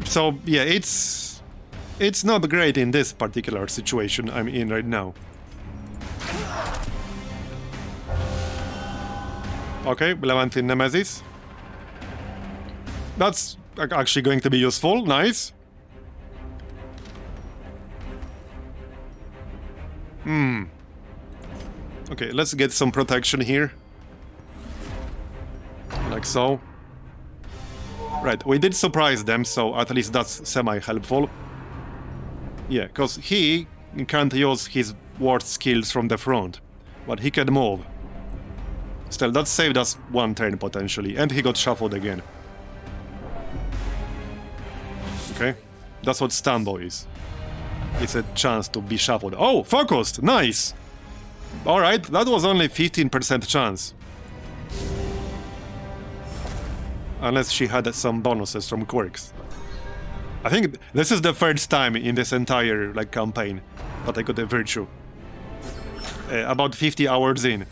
So yeah, it's not great in this particular situation I'm in right now. Okay, Levantine Nemesis. That's actually going to be useful, nice. Okay, let's get some protection here. Like so. Right, we did surprise them, so at least that's semi-helpful. Yeah, because he can't use his worst skills from the front, but he can move. Still, that saved us one turn potentially, and he got shuffled again. Okay, that's what Stambo is. It's a chance to be shuffled. Oh, focused! Nice! Alright, that was only 15% chance. Unless she had some bonuses from quirks. I think this is the first time in this entire campaign that I got a virtue. About 50 hours in.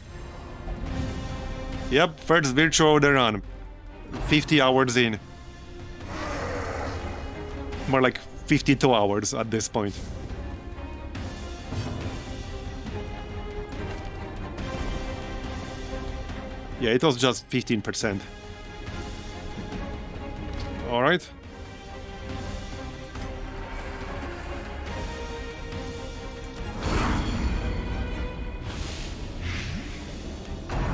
Yep, first virtue of the run. 50 hours in. More like 52 hours at this point. Yeah, it was just 15%. Alright.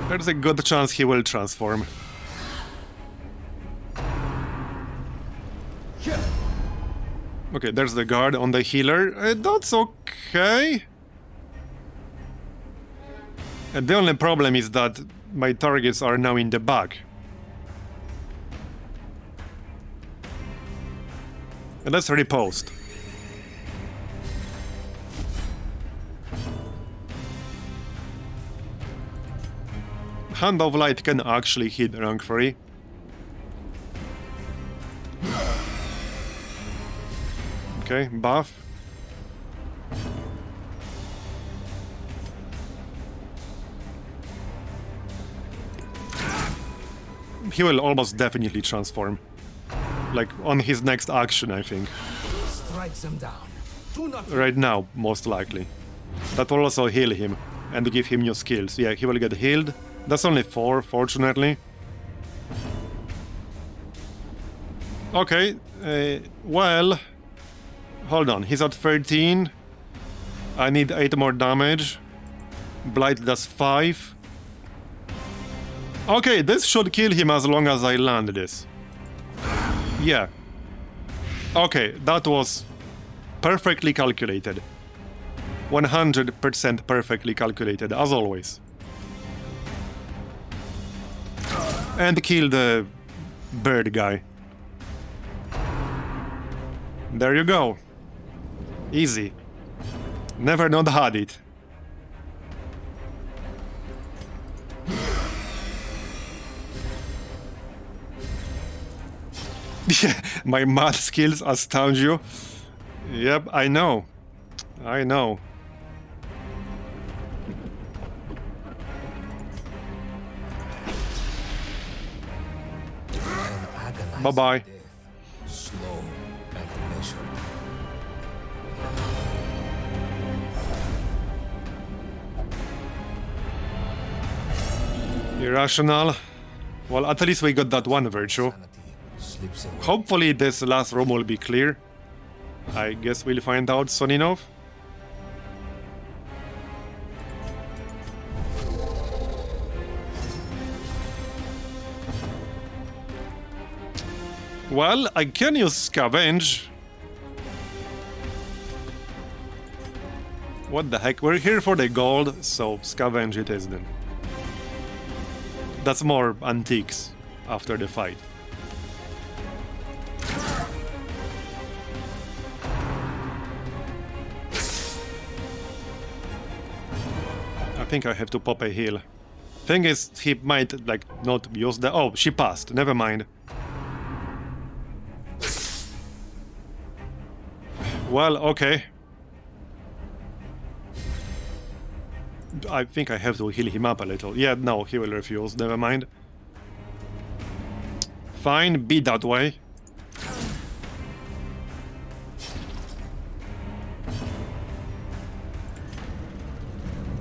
There's a good chance he will transform. Okay, there's the guard on the healer. That's okay. And the only problem is that my targets are now in the back. And let's repost. Hand of Light can actually hit rank 3. Okay, buff. He will almost definitely transform. Like, on his next action, I think. Strike them down. Do not Right now, most likely. That will also heal him and give him new skills. Yeah, he will get healed. That's only 4, fortunately. Okay, well... Hold on, he's at 13. I need 8 more damage. Blight does 5. Okay, this should kill him as long as I land this. Yeah. Okay, that was perfectly calculated. 100% perfectly calculated, as always. And kill the bird guy. There you go. Easy. Never not had it. Yeah, my math skills astound you. Yep, I know. I know. I am agonized. Bye-bye. Slow and measured. Irrational. Well, at least we got that one virtue. Sanity slips away. Hopefully this last room will be clear. I guess we'll find out soon enough. Well, I can use scavenge. What the heck? We're here for the gold, so scavenge it is then. That's more antiques after the fight. I think I have to pop a heal. Thing is, he might, like, not use the... Oh, she passed. Never mind. Well, okay. I think I have to heal him up a little. Yeah, no, he will refuse. Never mind. Fine, be that way.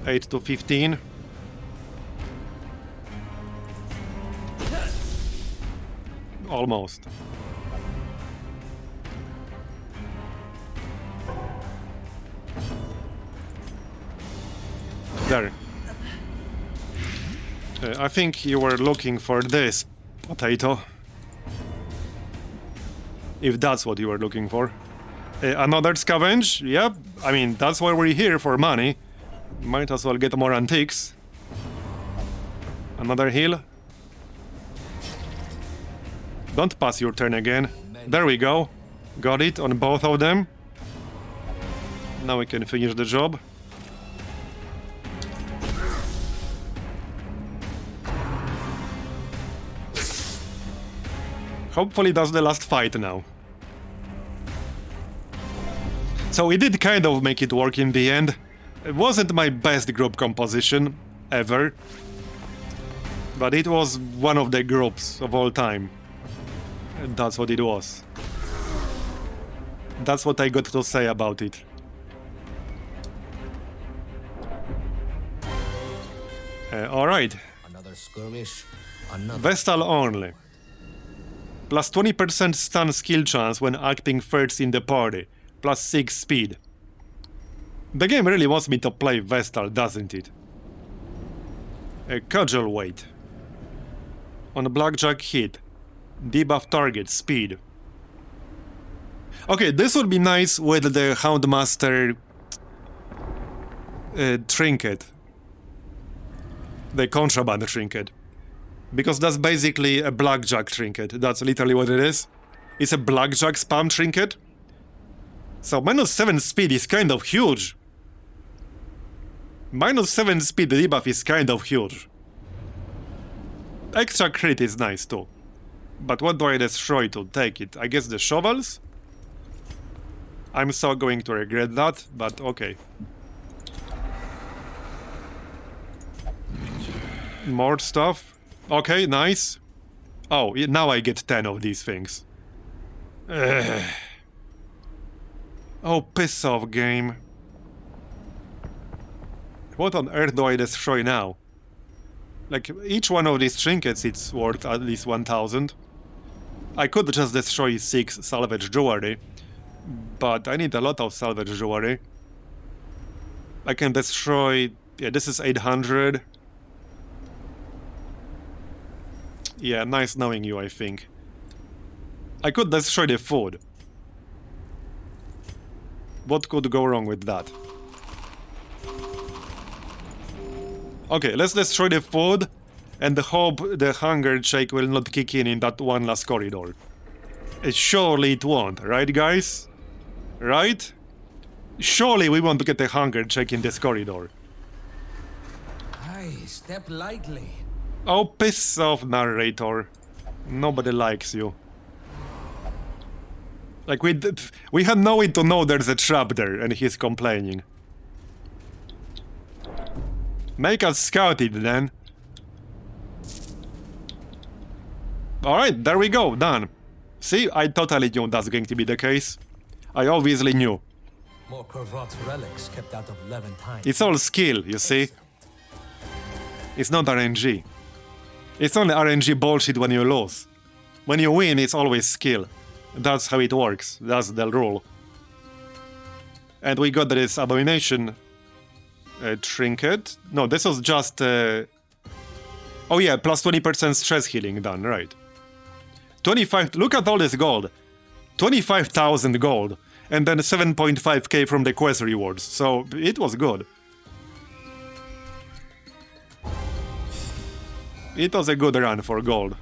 Eight to 15. Almost. There. I think you were looking for this, potato. If that's what you were looking for. Another scavenge? Yep. I mean, that's why we're here, for money. Might as well get more antiques. Another heal. Don't pass your turn again. There we go. Got it on both of them. Now we can finish the job. Hopefully that's the last fight now. So we did kind of make it work in the end. It wasn't my best group composition ever, but it was one of the groups of all time. And that's what it was. That's what I got to say about it. Alright. Another skirmish. Another. Vestal only. Plus 20% stun skill chance when acting first in the party. Plus 6 speed. The game really wants me to play Vestal, doesn't it? A cudgel weight. On a blackjack hit. Debuff target, speed. Okay, this would be nice with the Houndmaster trinket. The contraband trinket. Because that's basically a blackjack trinket. That's literally what it is. It's a blackjack spam trinket. So minus 7 speed is kind of huge. Minus 7 speed debuff is kind of huge. Extra crit is nice too. But what do I destroy to take it? I guess the shovels? I'm so going to regret that, but okay. More stuff. Okay, nice. Oh, now I get 10 of these things. Ugh. Oh, piss off, game. What on earth do I destroy now? Like, each one of these trinkets, it's worth at least 1000. I could just destroy 6 salvage jewelry, but I need a lot of salvage jewelry. I can destroy... yeah, this is 800. Yeah, nice knowing you, I think. I could destroy the food. What could go wrong with that? Okay, let's destroy the food and hope the hunger check will not kick in that one last corridor. Surely it won't, right guys? Right? Surely we won't get a hunger check in this corridor. Aye, step lightly. Oh, piss off, narrator. Nobody likes you. Like, we had no way to know there's a trap there, and he's complaining. Make us scout it, then. Alright, there we go, done. See, I totally knew that's going to be the case. I obviously knew. More Corvot's relics kept out of Levantine. It's all skill, you see? It's not RNG. It's only RNG bullshit when you lose. When you win, it's always skill. That's how it works. That's the rule. And we got this abomination trinket. No, this was just... Oh yeah, plus 20% stress healing done, right. 25... Look at all this gold. 25,000 gold. And then 7.5k from the quest rewards. So it was good. It was a good run for gold.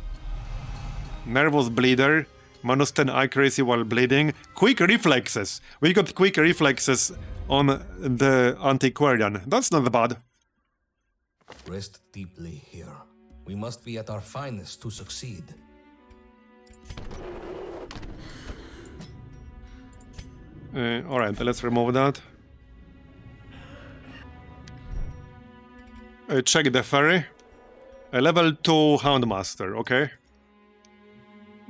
Nervous bleeder. Minus 10 accuracy while bleeding. Quick reflexes. We got quick reflexes on the antiquarian. That's not bad. Rest deeply here. We must be at our finest to succeed. Alright, let's remove that. Check the ferry. A level 2 Houndmaster, okay.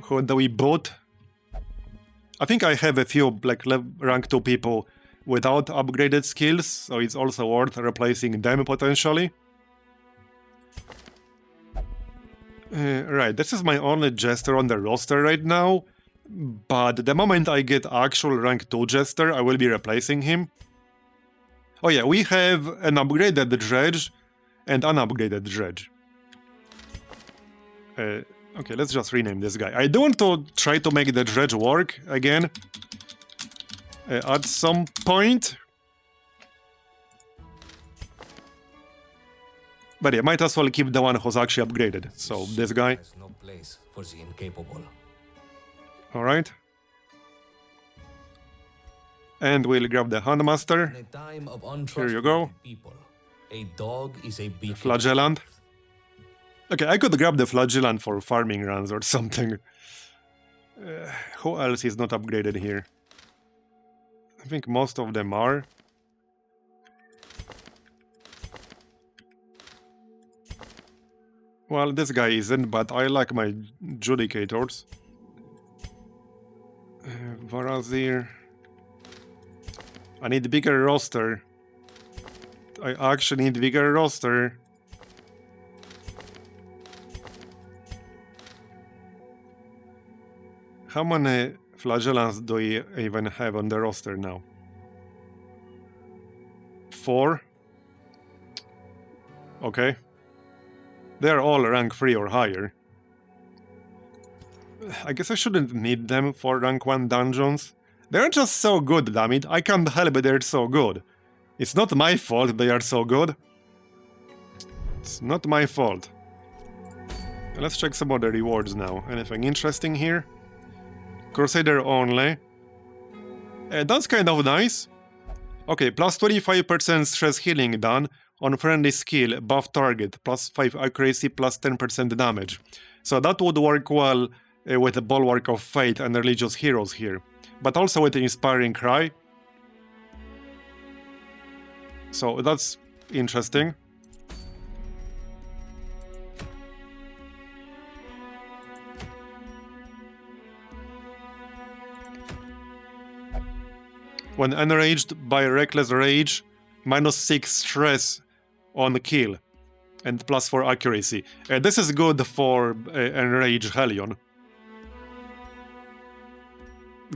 Who do we boot? I think I have a few like rank 2 people without upgraded skills, so it's also worth replacing them potentially. Right, this is my only Jester on the roster right now, but the moment I get actual rank 2 Jester, I will be replacing him. Oh yeah, we have an upgraded Dredge and unupgraded Dredge. Okay, let's just rename this guy. I do want to try to make the Dredge work again at some point. But yeah, might as well keep the one who's actually upgraded. So this guy. There's no place for the incapable. Alright. And we'll grab the Handmaster. In a time of Here you go. people, a dog is a beacon. Flagellant. Okay, I could grab the Flagellant for farming runs or something. Who else is not upgraded here? I think most of them are. Well, this guy isn't, but I like my Judicators. Marbozir. I need a bigger roster. I actually need a bigger roster. How many Flagellants do we even have on the roster now? 4? Okay. They're all rank 3 or higher. I guess I shouldn't need them for rank 1 dungeons. They're just so good, damn it. I can't help it, they're so good. It's not my fault they are so good. It's not my fault. Let's check some other rewards now. Anything interesting here? Crusader only. That's kind of nice. Okay, plus 25% stress healing done on friendly skill, buff target, plus 5 accuracy, plus 10% damage. So that would work well with the Bulwark of Fate and Religious Heroes here. But also with the Inspiring Cry. So that's interesting. When enraged by Reckless Rage, minus 6 stress on kill, and plus 4 accuracy. This is good for Enraged Hellion.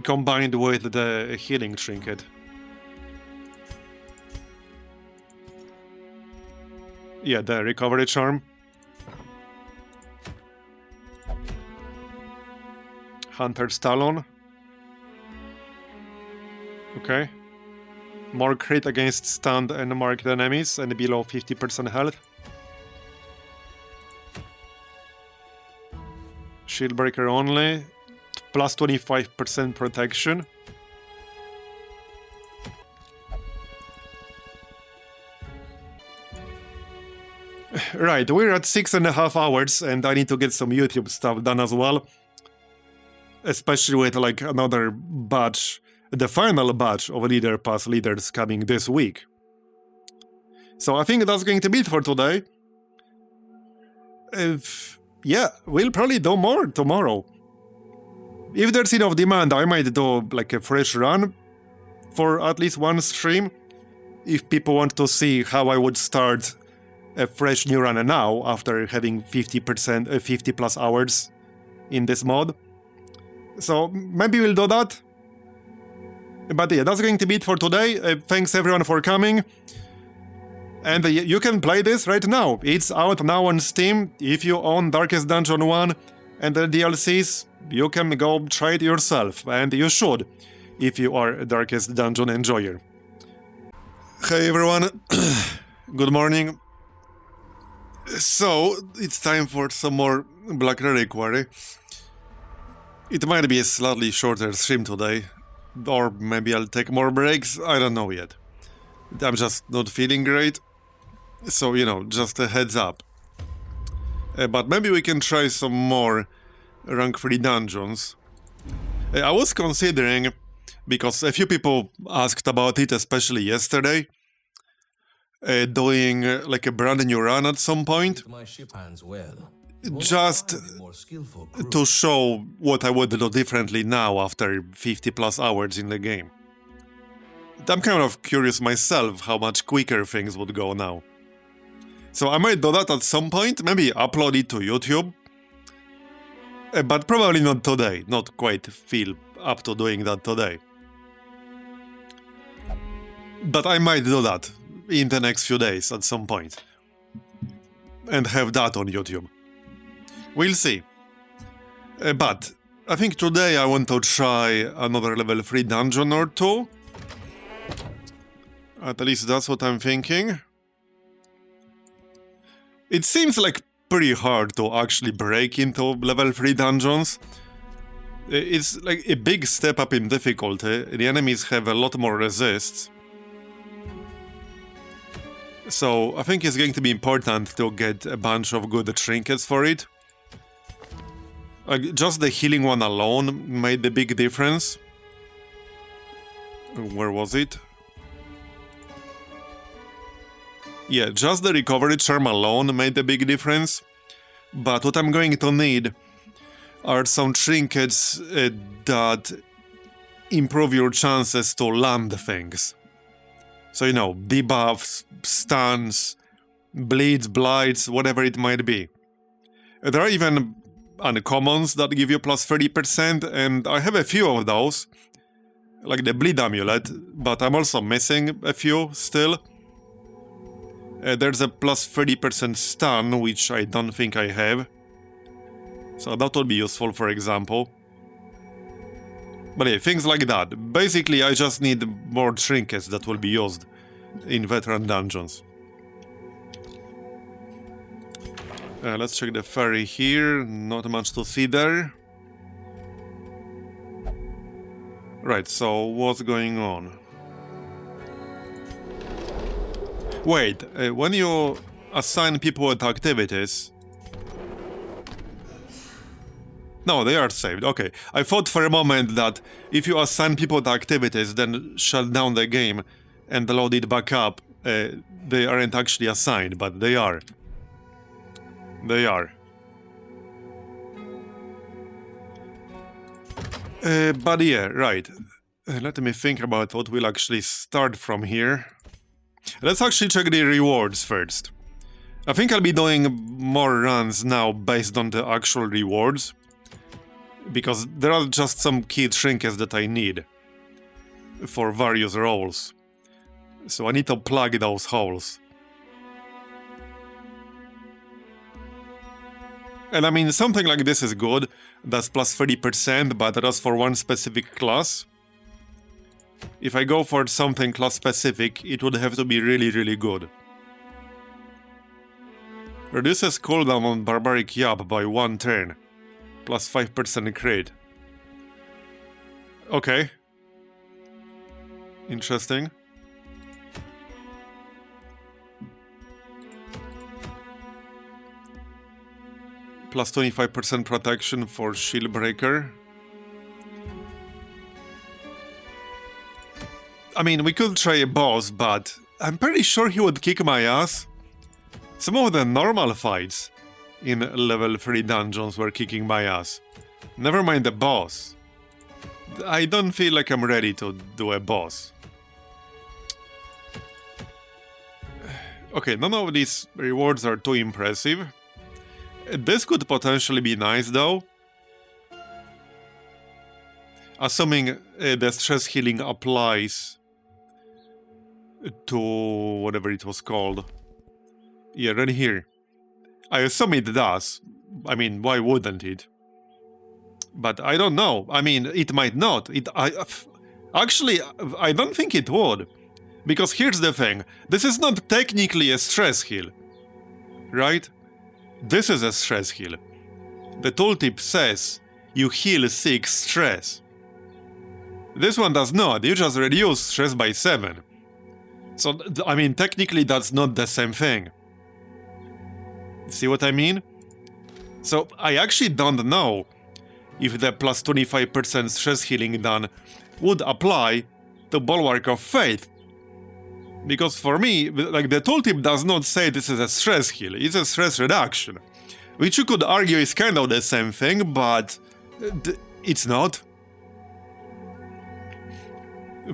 Combined with the healing trinket. Yeah, the recovery charm. Hunter's Talon. Okay. More crit against stunned and marked enemies and below 50% health. Shieldbreaker only. Plus 25% protection. Right, we're at 6.5 hours and I need to get some YouTube stuff done as well. Especially with like another batch, the final batch of Leader Pass leaders coming this week. So I think that's going to be it for today. Yeah, we'll probably do more tomorrow. If there's enough demand, I might do like a fresh run for at least one stream. If people want to see how I would start a fresh new run now after having 50%, 50 plus hours in this mod. So maybe we'll do that. But yeah, that's going to be it for today. Thanks everyone for coming. And you can play this right now. It's out now on Steam. If you own Darkest Dungeon 1 and the DLCs, you can go try it yourself. And you should, if you are a Darkest Dungeon enjoyer. Hey everyone, good morning. So, it's time for some more Black Reliquary. It might be a slightly shorter stream today. Or maybe I'll take more breaks, I don't know yet. I'm just not feeling great. So, you know, just a heads up. But maybe we can try some more rank 3 dungeons. I was considering, because a few people asked about it, especially yesterday, doing like a brand new run at some point. My ship hands well. Just More skillful crew. to show what I would do differently now after 50 plus hours in the game. I'm kind of curious myself how much quicker things would go now. So I might do that at some point, maybe upload it to YouTube. But probably not today, not quite feel up to doing that today. But I might do that in the next few days at some point. And have that on YouTube. We'll see. But I think today I want to try another level 3 dungeon or two. At least that's what I'm thinking. It seems like pretty hard to actually break into level 3 dungeons. It's like a big step up in difficulty. The enemies have a lot more resists. So I think it's going to be important to get a bunch of good trinkets for it. Just the healing one alone made a big difference. Where was it? Yeah, just the recovery charm alone made a big difference. But what I'm going to need are some trinkets that improve your chances to land things. So, you know, debuffs, stuns, bleeds, blights, whatever it might be. There are even uncommons that give you plus 30%, and I have a few of those, like the bleed amulet, but I'm also missing a few still. There's a plus 30% stun, which I don't think I have. So that would be useful, for example. But yeah, things like that. Basically, I just need more trinkets that will be used in veteran dungeons. Let's check the ferry here. Not much to see there. Right, so what's going on? Wait, when you assign people at activities... No, they are saved, okay. I thought for a moment that if you assign people to activities, then shut down the game and load it back up, they aren't actually assigned, but they are. They are. But yeah, right. Let me think about what we'll actually start from here. Let's actually check the rewards first. I think I'll be doing more runs now based on the actual rewards. Because there are just some key trinkets that I need for various roles. So I need to plug those holes. And I mean, something like this is good. That's plus 30%, but that's for one specific class. If I go for something class specific, it would have to be really, really good. Reduces cooldown on Barbaric Yab by 1 turn. Plus 5% crit. Okay. Interesting. Plus 25% protection for Shield Breaker. I mean, we could try a boss, but I'm pretty sure he would kick my ass. Some of the normal fights in level 3 dungeons were kicking my ass. Never mind the boss. I don't feel like I'm ready to do a boss. Okay, none of these rewards are too impressive. This could potentially be nice though. Assuming the stress healing applies to whatever it was called. Yeah, right here. I assume it does. I mean, why wouldn't it? But I don't know. I mean, it might not. Actually, I don't think it would. Because here's the thing. This is not technically a stress heal. Right? This is a stress heal. The tooltip says you heal 6 stress. This one does not. You just reduce stress by 7. So, I mean, technically that's not the same thing. See what I mean? So, I actually don't know if the plus 25% stress healing done would apply to Bulwark of Faith. Because for me, like, the tooltip does not say this is a stress heal, it's a stress reduction. Which you could argue is kind of the same thing, but it's not.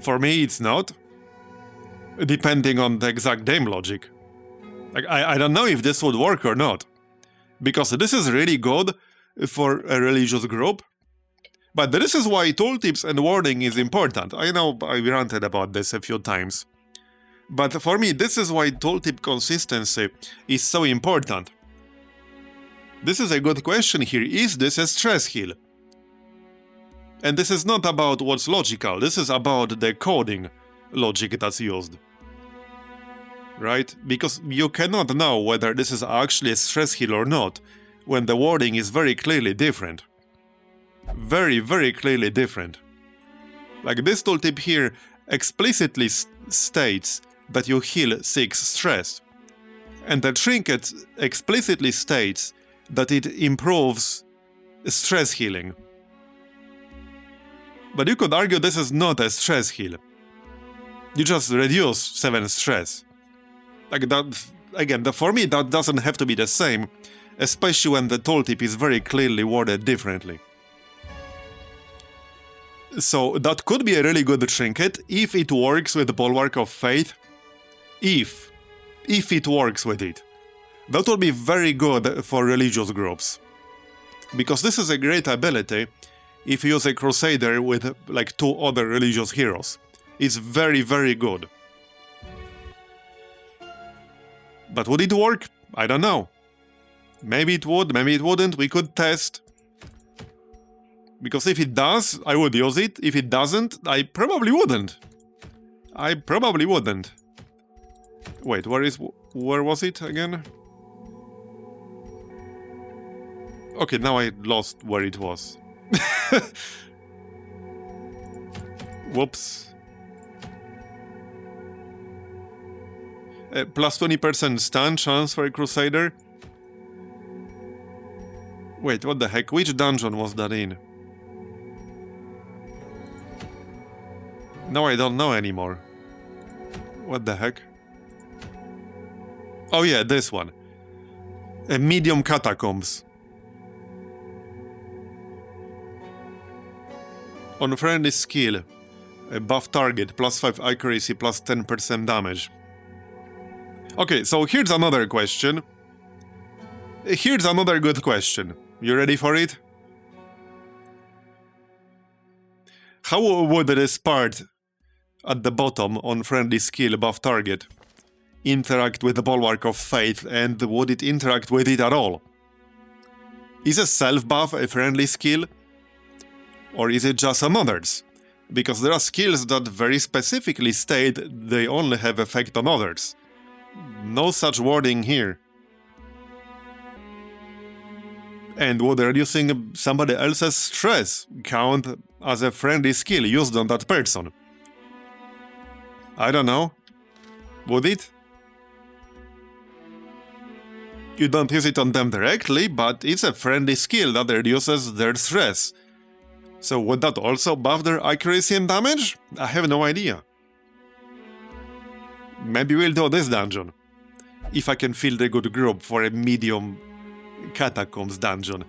For me, it's not. Depending on the exact game logic. Like, I don't know if this would work or not. Because this is really good for a religious group. But this is why tooltips and wording is important. I know I ranted about this a few times. But for me, this is why tooltip consistency is so important. This is a good question here. Is this a stress heal? And this is not about what's logical. This is about the coding logic that's used. Right? Because you cannot know whether this is actually a stress heal or not when the wording is very clearly different. Very, very clearly different. Like this tooltip here explicitly states that you heal 6 stress. And the Trinket explicitly states that it improves stress healing. But you could argue this is not a stress heal. You just reduce 7 stress. Like that, again, for me that doesn't have to be the same, especially when the tooltip is very clearly worded differently. So that could be a really good trinket if it works with the Bulwark of Faith. If it works with it. That would be very good for religious groups. Because this is a great ability if you use a Crusader with like 2 other religious heroes. It's very, very good. But would it work? I don't know. Maybe it would, maybe it wouldn't. We could test. Because if it does, I would use it. If it doesn't, I probably wouldn't. I probably wouldn't. Wait, where was it again? Okay, now I lost where it was. Whoops. Plus 20% stun chance for a Crusader. Wait, what the heck? Which dungeon was that in? Now I don't know anymore. What the heck? Oh yeah, this one. A medium Catacombs. On friendly skill, a buff target, plus 5 accuracy, plus 10% damage. Okay, so here's another question. Here's another good question. You ready for it? How would this part at the bottom on friendly skill buff target interact with the Bulwark of Faith, and would it interact with it at all? Is a self-buff a friendly skill? Or is it just some others? Because there are skills that very specifically state they only have effect on others. No such wording here. And would reducing somebody else's stress count as a friendly skill used on that person? I don't know. Would it? You don't use it on them directly, but it's a friendly skill that reduces their stress. So would that also buff their accuracy and damage? I have no idea. Maybe we'll do this dungeon. If I can field a good group for a medium Catacombs dungeon.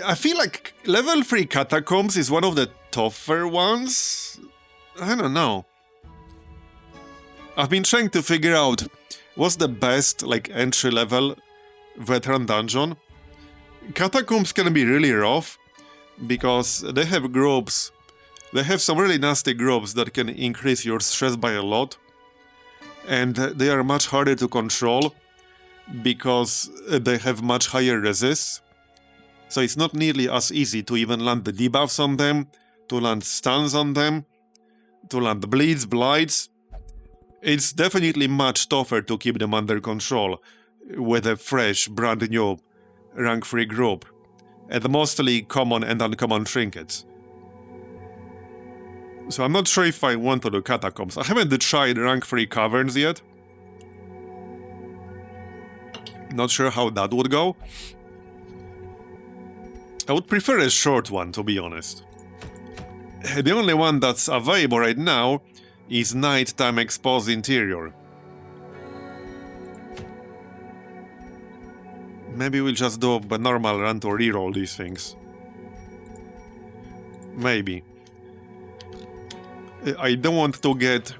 I feel like level 3 Catacombs is one of the tougher ones? I don't know. I've been trying to figure out what's the best, like, entry-level veteran dungeon. Catacombs can be really rough, because they have groups. They have some really nasty groups that can increase your stress by a lot. And they are much harder to control, because they have much higher resists. So it's not nearly as easy to even land the debuffs on them, to land stuns on them, to land bleeds, blights. It's definitely much tougher to keep them under control with a fresh, brand new rank 3 group, and mostly common and uncommon trinkets. So I'm not sure if I want to do Catacombs. I haven't tried rank 3 Caverns yet. Not sure how that would go. I would prefer a short one, to be honest. The only one that's available right now is Nighttime Exposed Interior. Maybe we'll just do a normal run to reroll these things. Maybe. I don't want to get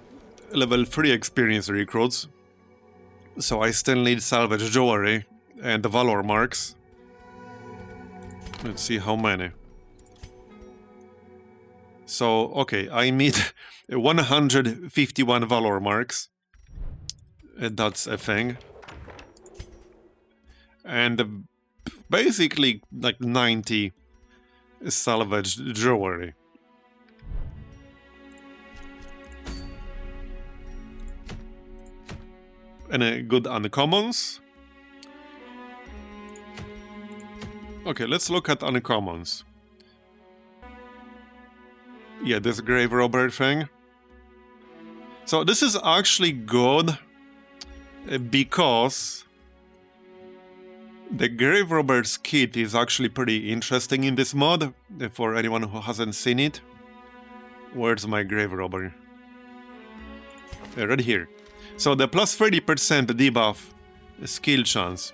level 3 experience recruits, so I still need salvage jewelry and valor marks. Let's see how many. So, okay, I need 151 valor marks. That's a thing. And basically like 90 salvage jewelry. And good uncommons. Okay, let's look at uncommons. Yeah, this grave robber thing. So this is actually good because the grave robber's kit is actually pretty interesting in this mod for anyone who hasn't seen it. Where's my grave robber? Right here. So the plus 30% debuff skill chance.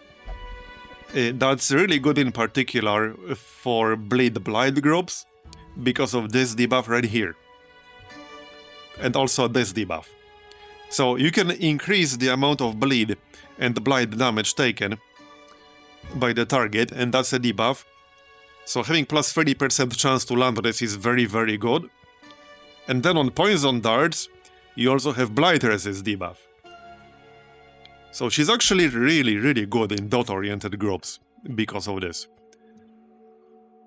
That's really good in particular for bleed blight groups because of this debuff right here. And also this debuff. So you can increase the amount of bleed and blight damage taken by the target, and that's a debuff. So having plus 30% chance to land this is very, very good. And then on poison darts, you also have blight resist debuff. So she's actually really, really good in dot-oriented groups because of this.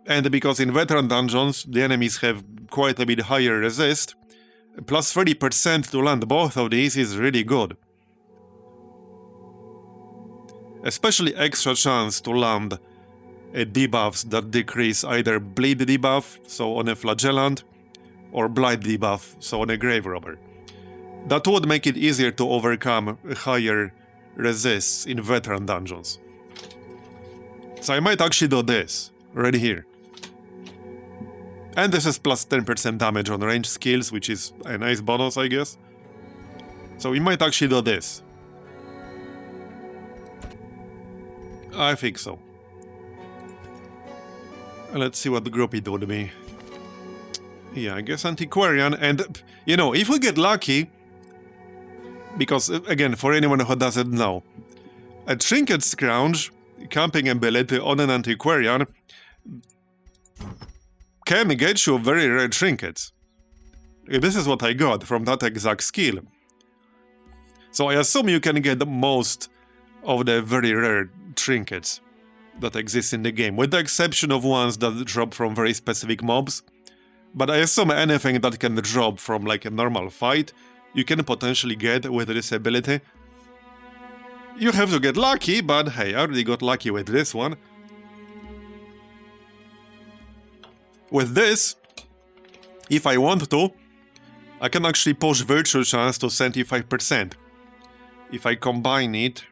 And because in veteran dungeons, the enemies have quite a bit higher resist, plus 30% to land both of these is really good. Especially extra chance to land debuffs that decrease either bleed debuff, so on a flagellant, or blight debuff, so on a grave robber. That would make it easier to overcome higher resists in veteran dungeons. So I might actually do this, right here. And this is plus 10% damage on range skills, which is a nice bonus, I guess. So we might actually do this. I think so. Let's see what group it would be. Yeah, I guess Antiquarian, and, you know, if we get lucky, because, again, for anyone who doesn't know, a Trinket Scrounge, camping ability on an Antiquarian, can get you very rare trinkets. This is what I got from that exact skill. So I assume you can get most of the very rare trinkets that exist in the game, with the exception of ones that drop from very specific mobs. But I assume anything that can drop from like a normal fight, you can potentially get with this ability. You have to get lucky, but hey, I already got lucky with this one. With this, if I want to, I can actually push Virtue Chance to 75%. If I combine it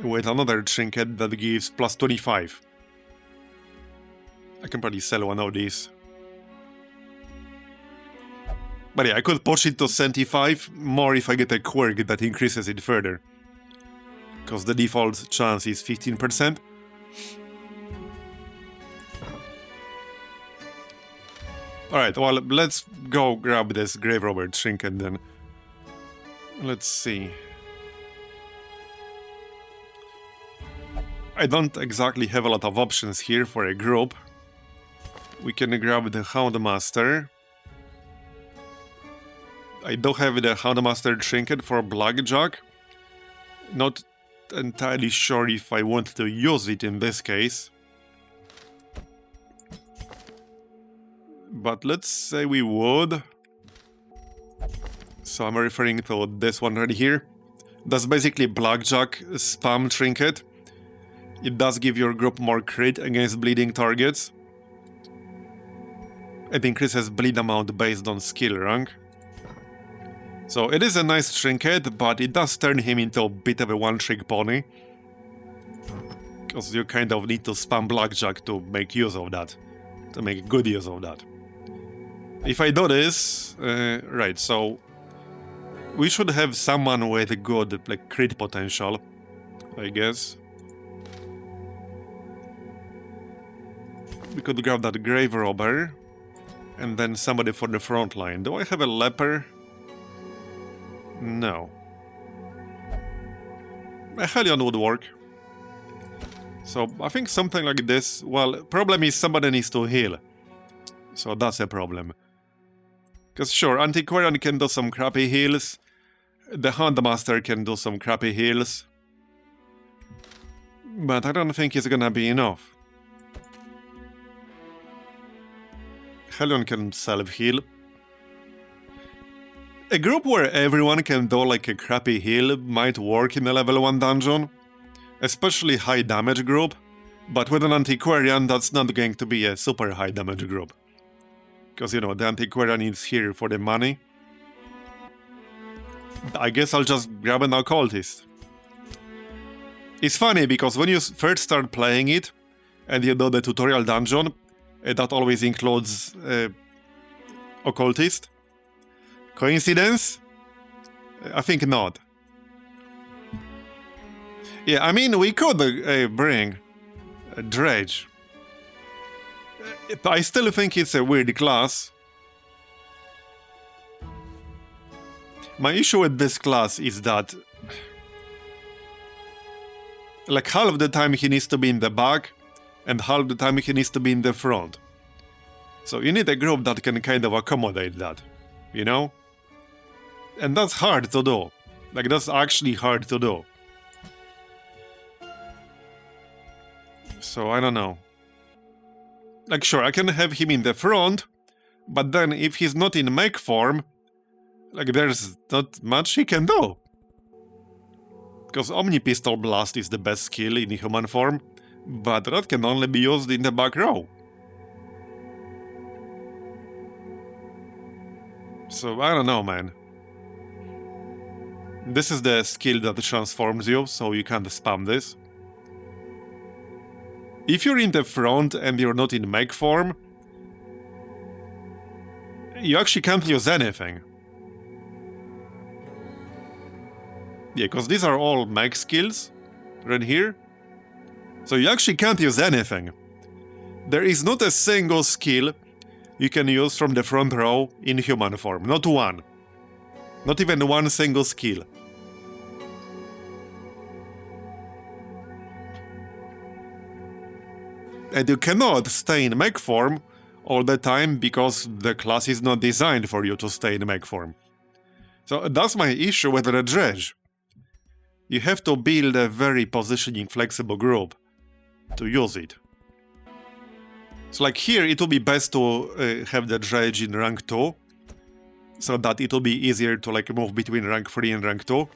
with another trinket that gives plus 25. I can probably sell one of these. But yeah, I could push it to 75, more if I get a quirk that increases it further. Because the default chance is 15%. Alright, well, let's go grab this Grave Robber Trinket then. Let's see. I don't exactly have a lot of options here for a group. We can grab the Houndmaster. I do have the Houndmaster Trinket for Blackjack. Not entirely sure if I want to use it in this case. But let's say we would. So I'm referring to this one right here. That's basically Blackjack spam Trinket. It does give your group more crit against bleeding targets. It increases bleed amount based on skill rank. So it is a nice trinket, but it does turn him into a bit of a one-trick pony. Because you kind of need to spam Blackjack to make use of that. To make good use of that. If I do this... right, so... we should have someone with good, like, crit potential, I guess. We could grab that Grave Robber. And then somebody for the front line. Do I have a Leper? No. A Hellion would work. So, I think something like this... well, problem is somebody needs to heal. So that's a problem. Because sure, Antiquarian can do some crappy heals. The Houndmaster can do some crappy heals. But I don't think it's gonna be enough. Hellion can self-heal. A group where everyone can do like a crappy heal might work in a level 1 dungeon. Especially high damage group. But with an Antiquarian, that's not going to be a super high damage group. Because, you know, the Antiquarian is here for the money. I guess I'll just grab an Occultist. It's funny, because when you first start playing it, and you do the tutorial dungeon, that always includes Occultist. Coincidence? I think not. Yeah, I mean, we could bring a Dredge. I still think it's a weird class. My issue with this class is that... like, half of the time he needs to be in the back, and half the time he needs to be in the front. So you need a group that can kind of accommodate that, you know? And that's hard to do. Like, that's actually hard to do. So, I don't know. Like, sure, I can have him in the front, but then if he's not in mech form, like, there's not much he can do. Because Omni Pistol Blast is the best skill in human form, but that can only be used in the back row. So, I don't know, man. This is the skill that transforms you, so you can't spam this. If you're in the front and you're not in mech form, you actually can't use anything. Yeah, because these are all mech skills, right here. So you actually can't use anything. There is not a single skill you can use from the front row in human form. Not one. Not even one single skill. And you cannot stay in mech form all the time because the class is not designed for you to stay in mech form. So that's my issue with the Dredge. You have to build a very positioning flexible group to use it. So like here it will be best to have the Dredge in rank 2, so that it will be easier to like move between rank 3 and rank 2.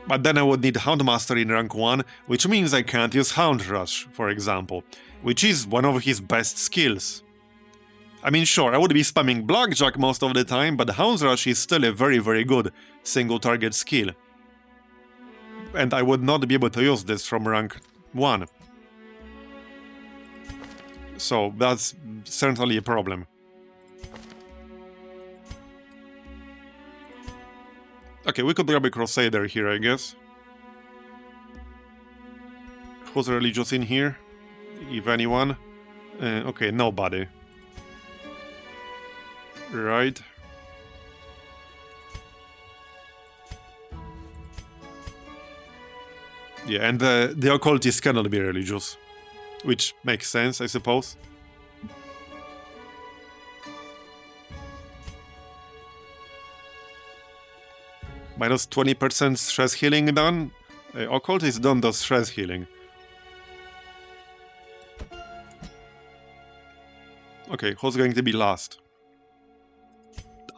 But then I would need Houndmaster in rank 1, which means I can't use Hound Rush, for example, which is one of his best skills. I mean, sure, I would be spamming Blackjack most of the time, but Hound Rush is still a very, very good single target skill. And I would not be able to use this from rank 1. So that's certainly a problem. Okay, we could grab a Crusader here, I guess. Who's religious in here? If anyone. Okay, nobody. Right. Yeah, and the occultist cannot be religious, which makes sense, I suppose. Minus 20% stress healing done. Occultist don't do stress healing. Okay, who's going to be last?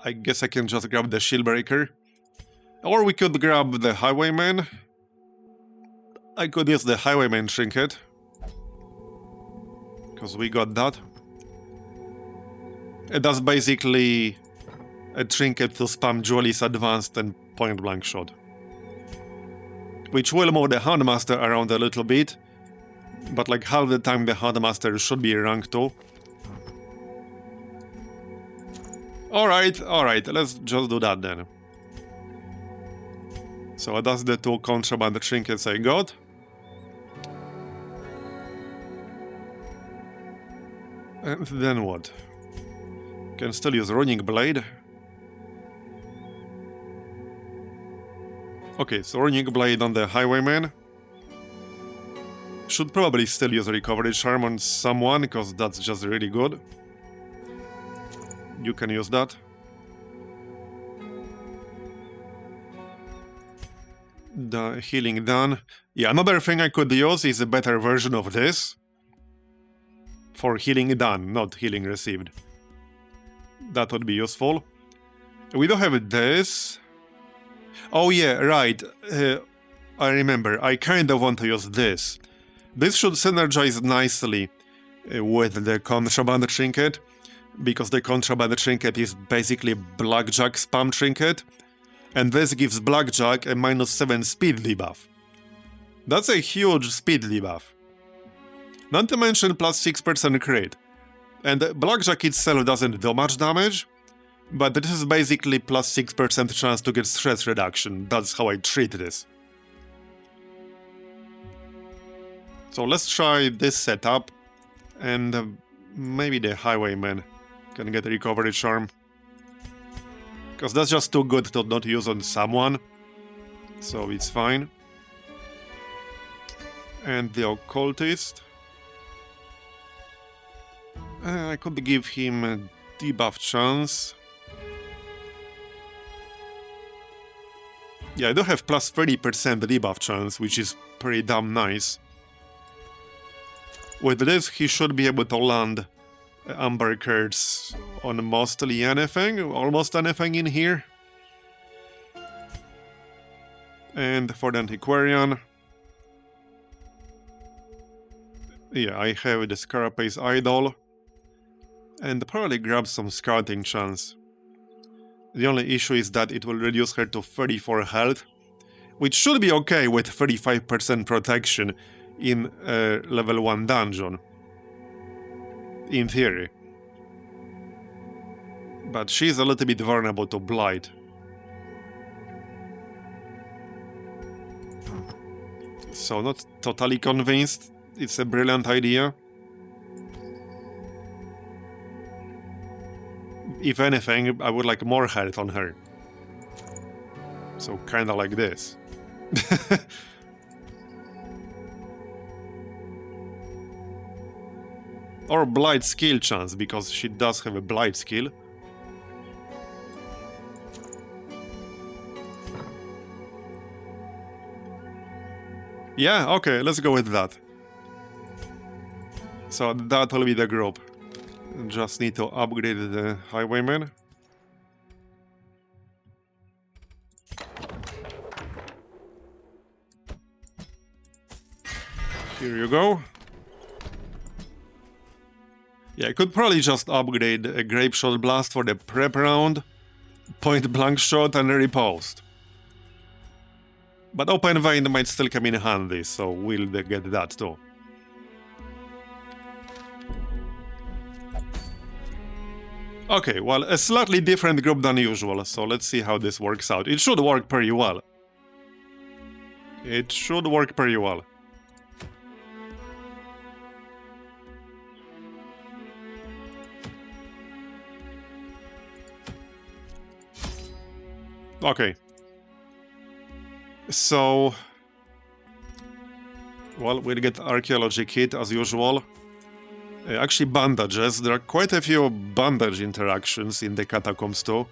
I guess I can just grab the Shieldbreaker. Or we could grab the Highwayman. I could use the Highwayman Trinket. Because we got that. That's basically a trinket to spam Jewel's Advanced and Point Blank Shot. Which will move the Handmaster around a little bit. But like half the time the Handmaster should be rank 2. Alright, let's just do that then. So that's the 2 contraband trinkets I got. And then what? Can still use Running Blade. Okay, so Running Blade on the Highwayman. Should probably still use Recovery Charm on someone, because that's just really good. You can use that. The healing done. Yeah, another thing I could use is a better version of this. For healing done, not healing received. That would be useful. We don't have this. Oh yeah, right. I remember. I kind of want to use this. This should synergize nicely with the Contraband Trinket. Because the Contraband Trinket is basically Blackjack spam trinket. And this gives Blackjack a -7 speed debuff. That's a huge speed debuff. Not to mention +6% crit. And Blackjack itself doesn't do much damage, but this is basically +6% chance to get stress reduction. That's how I treat this. So let's try this setup, and maybe the Highwayman can get a Recovery Charm. Because that's just too good to not use on someone, so it's fine. And the Occultist. I could give him a debuff chance. Yeah, I do have +30% debuff chance, which is pretty damn nice. With this, he should be able to land Amber Cards on mostly anything, almost anything in here. And for the Antiquarian, yeah, I have the Scarapace Idol. And probably grab some Scouting Chance. The only issue is that it will reduce her to 34 health, which should be okay with 35% protection in a level 1 dungeon. In theory. But she's a little bit vulnerable to Blight. So not totally convinced it's a brilliant idea. If anything, I would like more health on her. So kinda like this. Or Blight skill chance, because she does have a Blight skill. Yeah, okay, let's go with that. So that will be the group. Just need to upgrade the Highwayman. Here you go. Yeah, I could probably just upgrade a Grape Shot Blast for the prep round, Point Blank Shot, and a Riposte. But Open Vein might still come in handy, so we'll get that too. Okay, well, a slightly different group than usual, so let's see how this works out. It should work pretty well. It should work pretty well. Okay. So... Well, we'll get archaeology kit as usual. Actually, bandages. There are quite a few bandage interactions in the Catacombs too.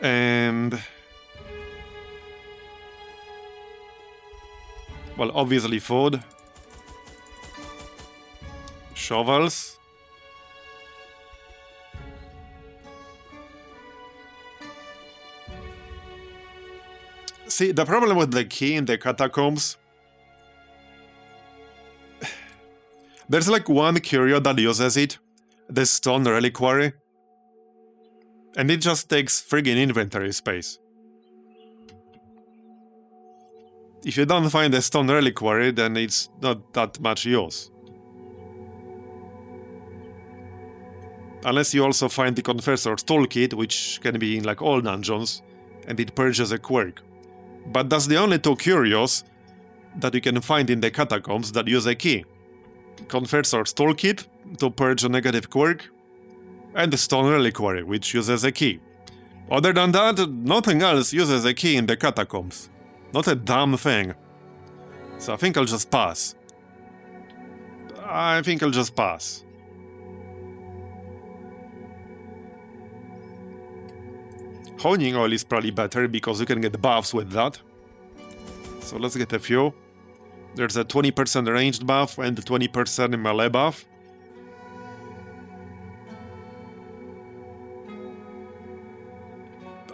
And... Well, obviously food. Shovels. See, the problem with the key in the Catacombs... There's like one curio that uses it. The stone reliquary. And it just takes friggin' inventory space. If you don't find a stone reliquary, then it's not that much use. Unless you also find the Confessor's Toolkit, which can be in like all dungeons, and it purges a quirk. But that's the only two curios that you can find in the Catacombs that use a key. Confessor's Toolkit to purge a negative quirk, and the Stone Reliquary, which uses a key. Other than that, nothing else uses a key in the Catacombs. Not a damn thing. So I think I'll just pass. Honing oil is probably better because you can get buffs with that. So let's get a few. There's a 20% ranged buff and a 20% melee buff.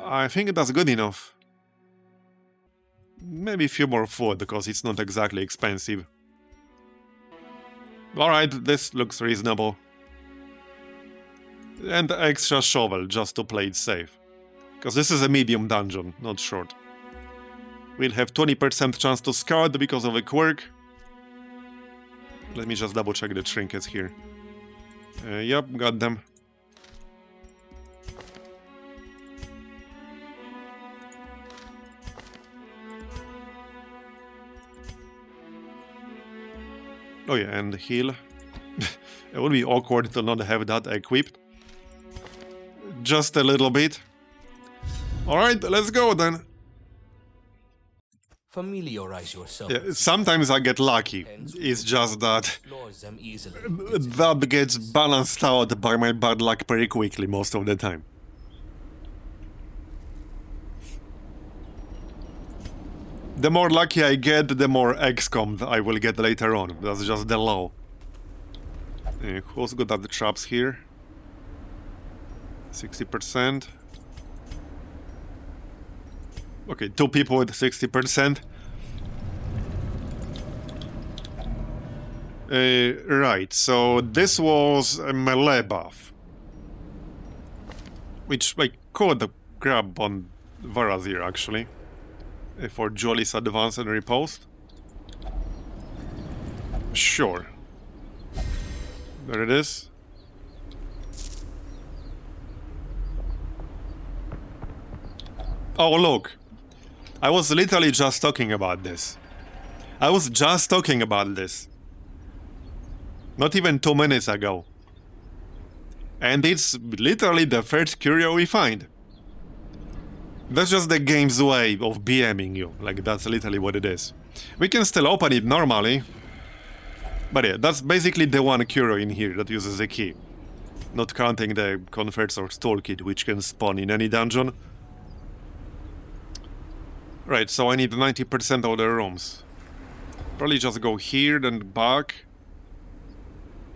I think that's good enough. Maybe a few more food, because it's not exactly expensive. Alright, this looks reasonable. And extra shovel, just to play it safe. Because this is a medium dungeon, not short. We'll have 20% chance to scout because of a quirk. Let me just double check the trinkets here. Yep, got them. Oh yeah, and heal. It would be awkward to not have that equipped. Just a little bit. Alright, let's go then. Familiarize yourself. Yeah, sometimes I get lucky. It's just that Explore them easily. that gets balanced out by my bad luck pretty quickly most of the time. The more lucky I get, the more XCOM I will get later on. That's just the law. Who's good at the traps here? 60%. Okay, 2 people with 60%. Right, so this was a melee buff. Which I could grab on Marbozir actually. For Jolly's advance and riposte. Sure. There it is. Oh, look. I was literally just talking about this. Not even 2 minutes ago. And it's literally the first curio we find. That's just the game's way of BMing you. Like, that's literally what it is. We can still open it normally. But yeah, that's basically the one curio in here that uses a key. Not counting the Confessor's Toolkit, which can spawn in any dungeon. Right, so I need 90% of the rooms. Probably just go here, then back.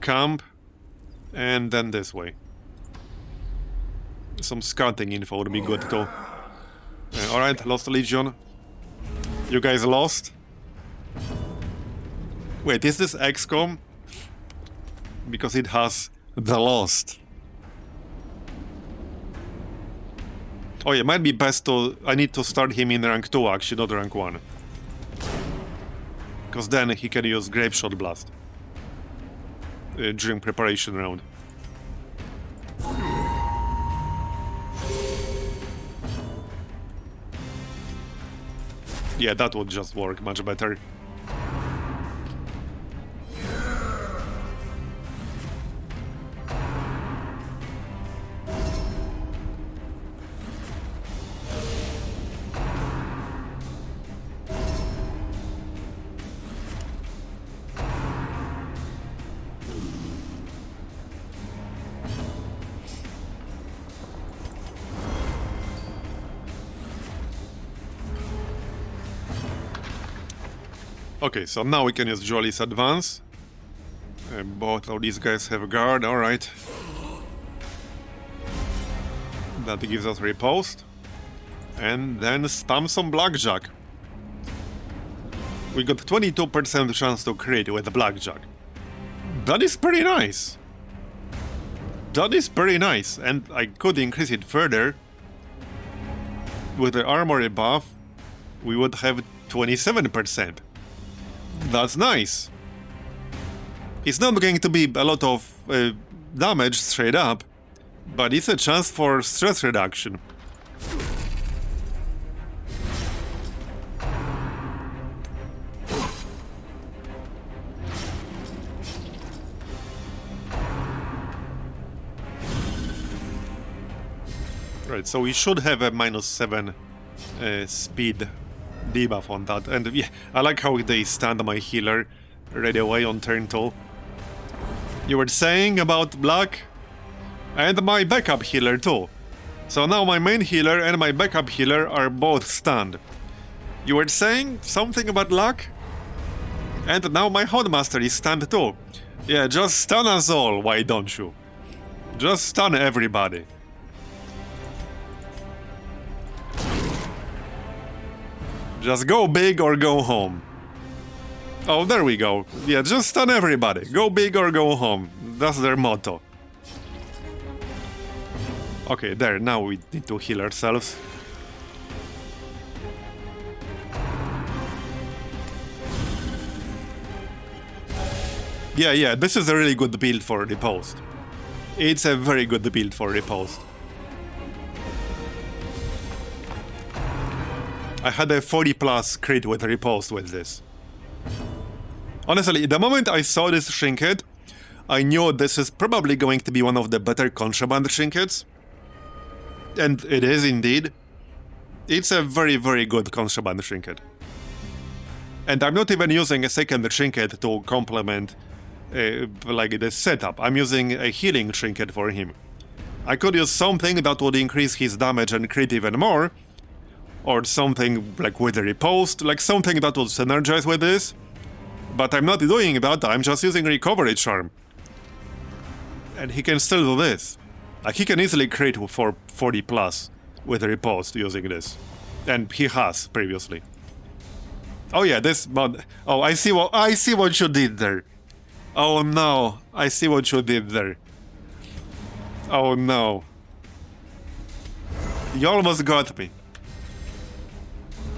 Camp. And then this way. Some scouting info would be good too. Alright, Lost Legion. You guys lost? Wait, is this XCOM? Because it has the Lost. Oh yeah, might be best to... I need to start him in rank 2 actually, not rank 1. Because then he can use Grapeshot Blast. During preparation round. Yeah, that would just work much better. Okay, so now we can use Jolly's Advance. Both of these guys have guard, alright. That gives us riposte. And then spam some Blackjack. We got 22% chance to crit with Blackjack. That is pretty nice. That is pretty nice, and I could increase it further. With the armory buff, we would have 27%. That's nice. It's not going to be a lot of damage straight up, but it's a chance for stress reduction. Right, so we should have a -7 speed debuff on that, and yeah, I like how they stand my healer right away on turn 2. You were saying about Black? And my backup healer too. So now my main healer and my backup healer are both stunned. You were saying something about luck? And now my Houndmaster is stunned too. Yeah, just stun us all, why don't you? Just stun everybody. Just go big or go home. Oh, there we go. Yeah, just stun everybody. Go big or go home. That's their motto. Okay, there, now we need to heal ourselves. Yeah, this is a really good build for Riposte. It's a very good build for Riposte. I had a 40+ crit with Riposte with this. Honestly, the moment I saw this Trinket, I knew this is probably going to be one of the better contraband Trinkets. And it is indeed. It's a very, very good contraband Trinket. And I'm not even using a second Trinket to complement like the setup. I'm using a healing Trinket for him. I could use something that would increase his damage and crit even more, or something like with a riposte, like something that would synergize with this. But I'm not doing that, I'm just using Recovery Charm. And he can still do this. Like, he can easily crit for 40+ with a riposte using this. And he has previously. Oh yeah, this mod. Oh, I see what you did there. Oh no, I see what you did there. Oh no. You almost got me.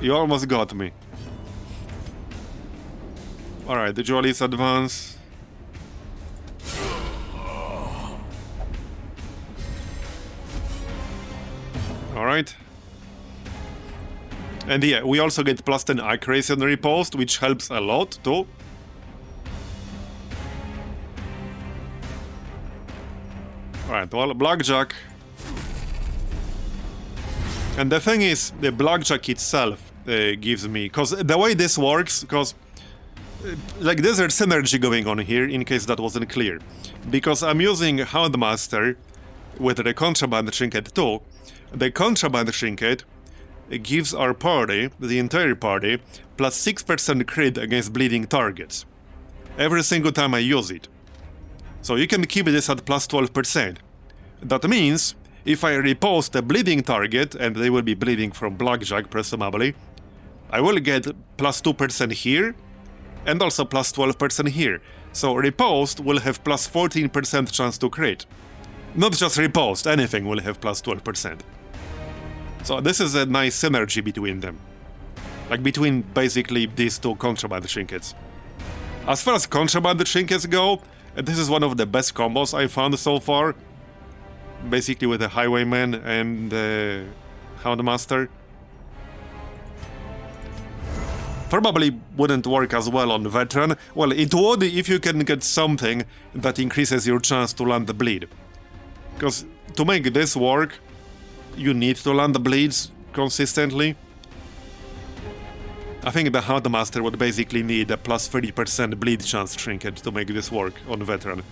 You almost got me. Alright, the Jolly's Advance. Alright. And yeah, we also get +10 accuracy on the riposte, which helps a lot too. Alright, well, Blackjack. And the thing is, the Blackjack itself gives me... Because the way this works, because... like, there's a synergy going on here, in case that wasn't clear. Because I'm using Houndmaster with the Contraband Trinket too. The Contraband Trinket gives our party, the entire party, +6% crit against bleeding targets. Every single time I use it. So you can keep this at +12%. That means, if I riposte a bleeding target, and they will be bleeding from Blackjack, presumably, I will get +2% here, and also +12% here. So riposte will have +14% chance to crit. Not just riposte, anything will have +12%. So this is a nice synergy between them. Like between basically these two contraband trinkets. As far as contraband trinkets go, this is one of the best combos I found so far. Basically with the Highwayman and the Houndmaster. Probably wouldn't work as well on Veteran. Well, it would if you can get something that increases your chance to land the bleed. Because to make this work, you need to land the bleeds consistently. I think the Houndmaster would basically need a +30% bleed chance trinket to make this work on Veteran.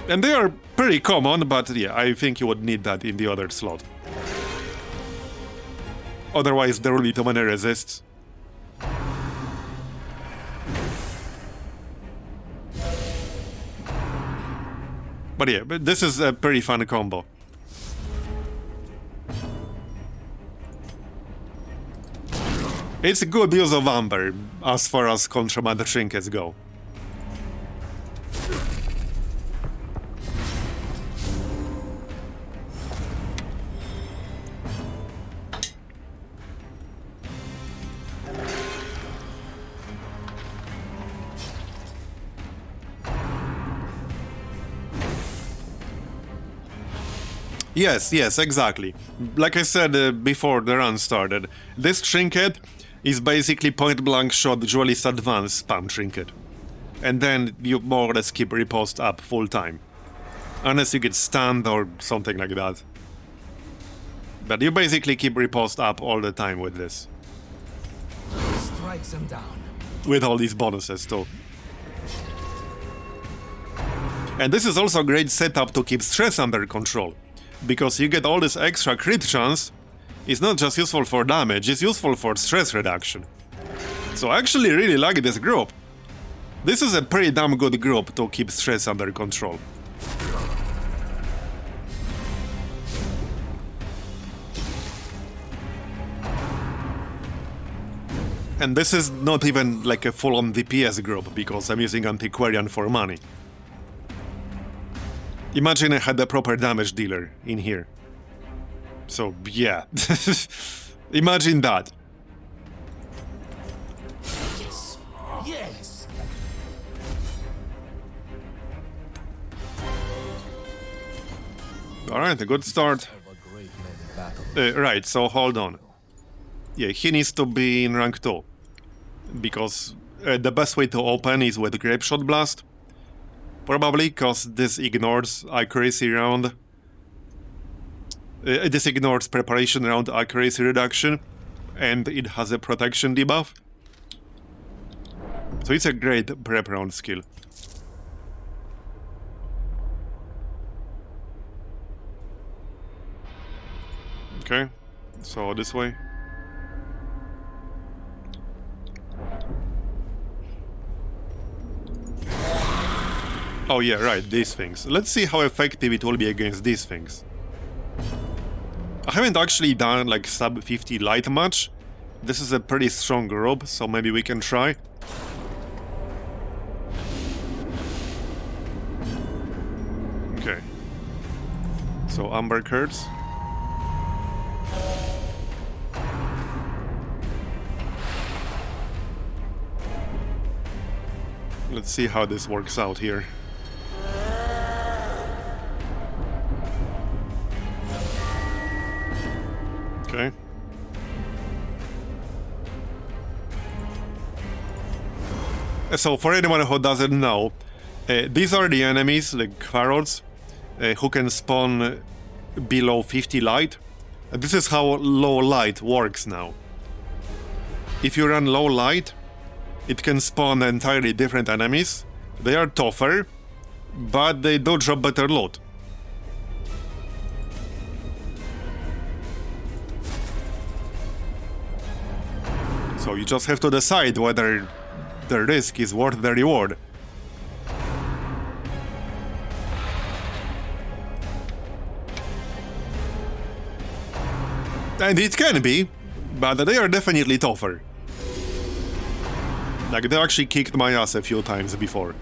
And they are pretty common, but yeah, I think you would need that in the other slot. Otherwise, there will be too many resists. But yeah, but this is a pretty fun combo. It's a good use of Amber, as far as contraband trinkets go. Yes, exactly. Like I said before the run started, this trinket is basically point-blank shot duelist advance spam trinket. And then you more or less keep riposte up full time. Unless you get stunned or something like that. But you basically keep riposte up all the time with this. Strikes them down. With all these bonuses too. And this is also a great setup to keep stress under control. Because you get all this extra crit chance. It's not just useful for damage, it's useful for stress reduction. So I actually really like this group. This is a pretty damn good group to keep stress under control. And this is not even like a full-on DPS group, because I'm using Antiquarian for money. Imagine I had a proper damage dealer in here. So, yeah. Imagine that. Yes. Yes. Alright, a good start. Right, so hold on. Yeah, he needs to be in rank 2. Because the best way to open is with Grape Shot Blast. Probably because this ignores accuracy round. This ignores preparation round accuracy reduction. And it has a protection debuff. So it's a great prep round skill. Okay, so this way. Oh yeah, right, these things. Let's see how effective it will be against these things. I haven't actually done like sub 50 light much. This is a pretty strong group, so maybe we can try. Okay. So Amber Curds. Let's see how this works out here. Okay. So for anyone who doesn't know, these are the enemies, the Caverns, who can spawn below 50 light. This is how low light works now. If you run low light, it can spawn entirely different enemies. They are tougher, but they do drop better loot. So you just have to decide whether the risk is worth the reward. And it can be, but they are definitely tougher. Like, they actually kicked my ass a few times before.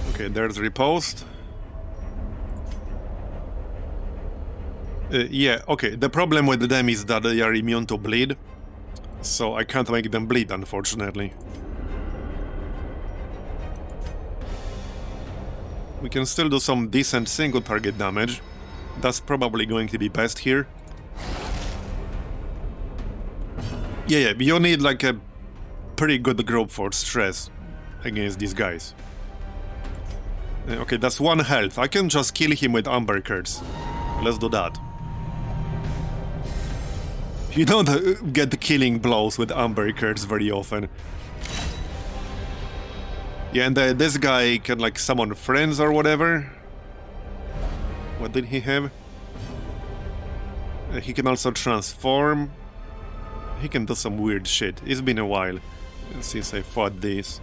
Okay, there's riposte. Yeah, okay, the problem with them is that they are immune to bleed. So I can't make them bleed, unfortunately. We can still do some decent single target damage. That's probably going to be best here. Yeah, you need like a pretty good group for stress against these guys. Okay, that's 1 health. I can just kill him with Amber Curds. Let's do that. You don't get killing blows with Amber Curds very often. Yeah, and this guy can like summon friends or whatever. What did he have? He can also transform. he can do some weird shit. It's been a while since I fought this.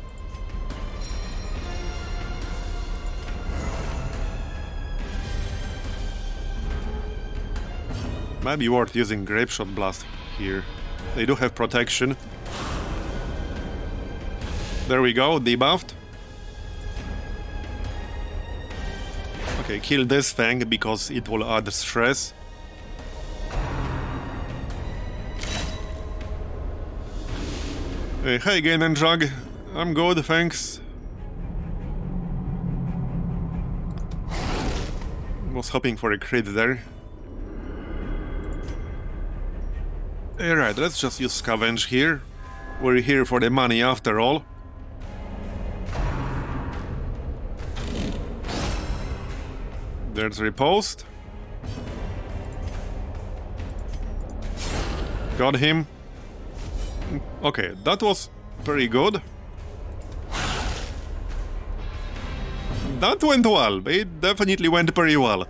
Might be worth using Grapeshot Blast here. They do have protection. There we go, debuffed. Okay, kill this thing because it will add stress. Hey Gain and Jug, I'm good, thanks. Was hoping for a crit there. Alright, let's just use Scavenge here. We're here for the money after all. There's Riposte. Got him. Okay, that was pretty good. That went well. It definitely went pretty well.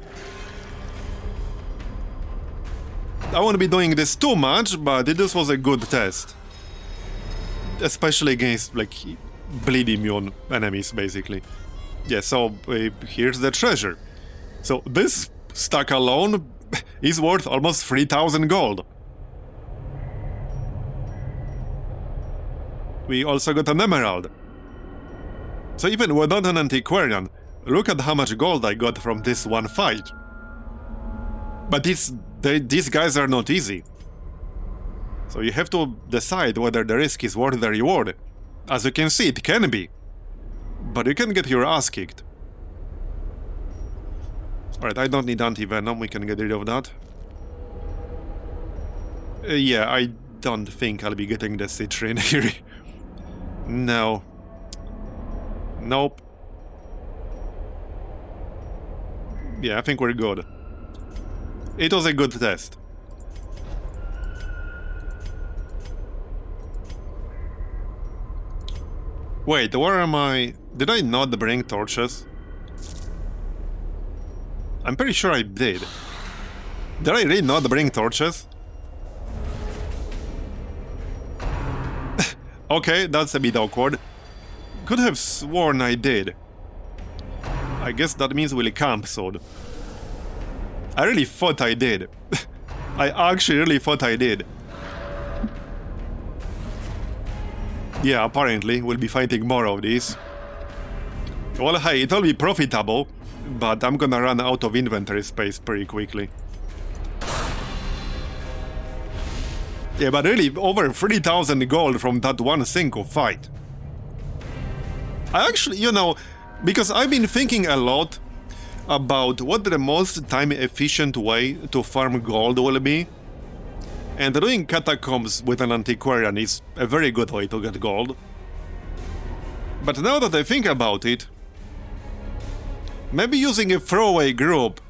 I won't be doing this too much, but this was a good test. Especially against, like, bleed immune enemies, basically. Yeah, so here's the treasure. So this stack alone is worth almost 3,000 gold. We also got an emerald. So even without an antiquarian, look at how much gold I got from this one fight. But these guys are not easy. So you have to decide whether the risk is worth the reward. As you can see, it can be. But you can get your ass kicked. Alright, I don't need anti-venom, we can get rid of that. Yeah, I don't think I'll be getting the Citrine here. No. Nope. Yeah, I think we're good. It was a good test. Wait, where am I? Did I not bring torches? I'm pretty sure I did. Did I really not bring torches? Okay, that's a bit awkward. Could have sworn I did. I guess that means we'll camp soon. I really thought I did. I actually really thought I did. Yeah, apparently we'll be fighting more of these. Well, hey, it'll be profitable, but I'm gonna run out of inventory space pretty quickly. Yeah, but really, over 3,000 gold from that one single fight. I actually, you know, because I've been thinking a lot about what the most time-efficient way to farm gold will be. And doing Catacombs with an antiquarian is a very good way to get gold. But now that I think about it, maybe using a throwaway group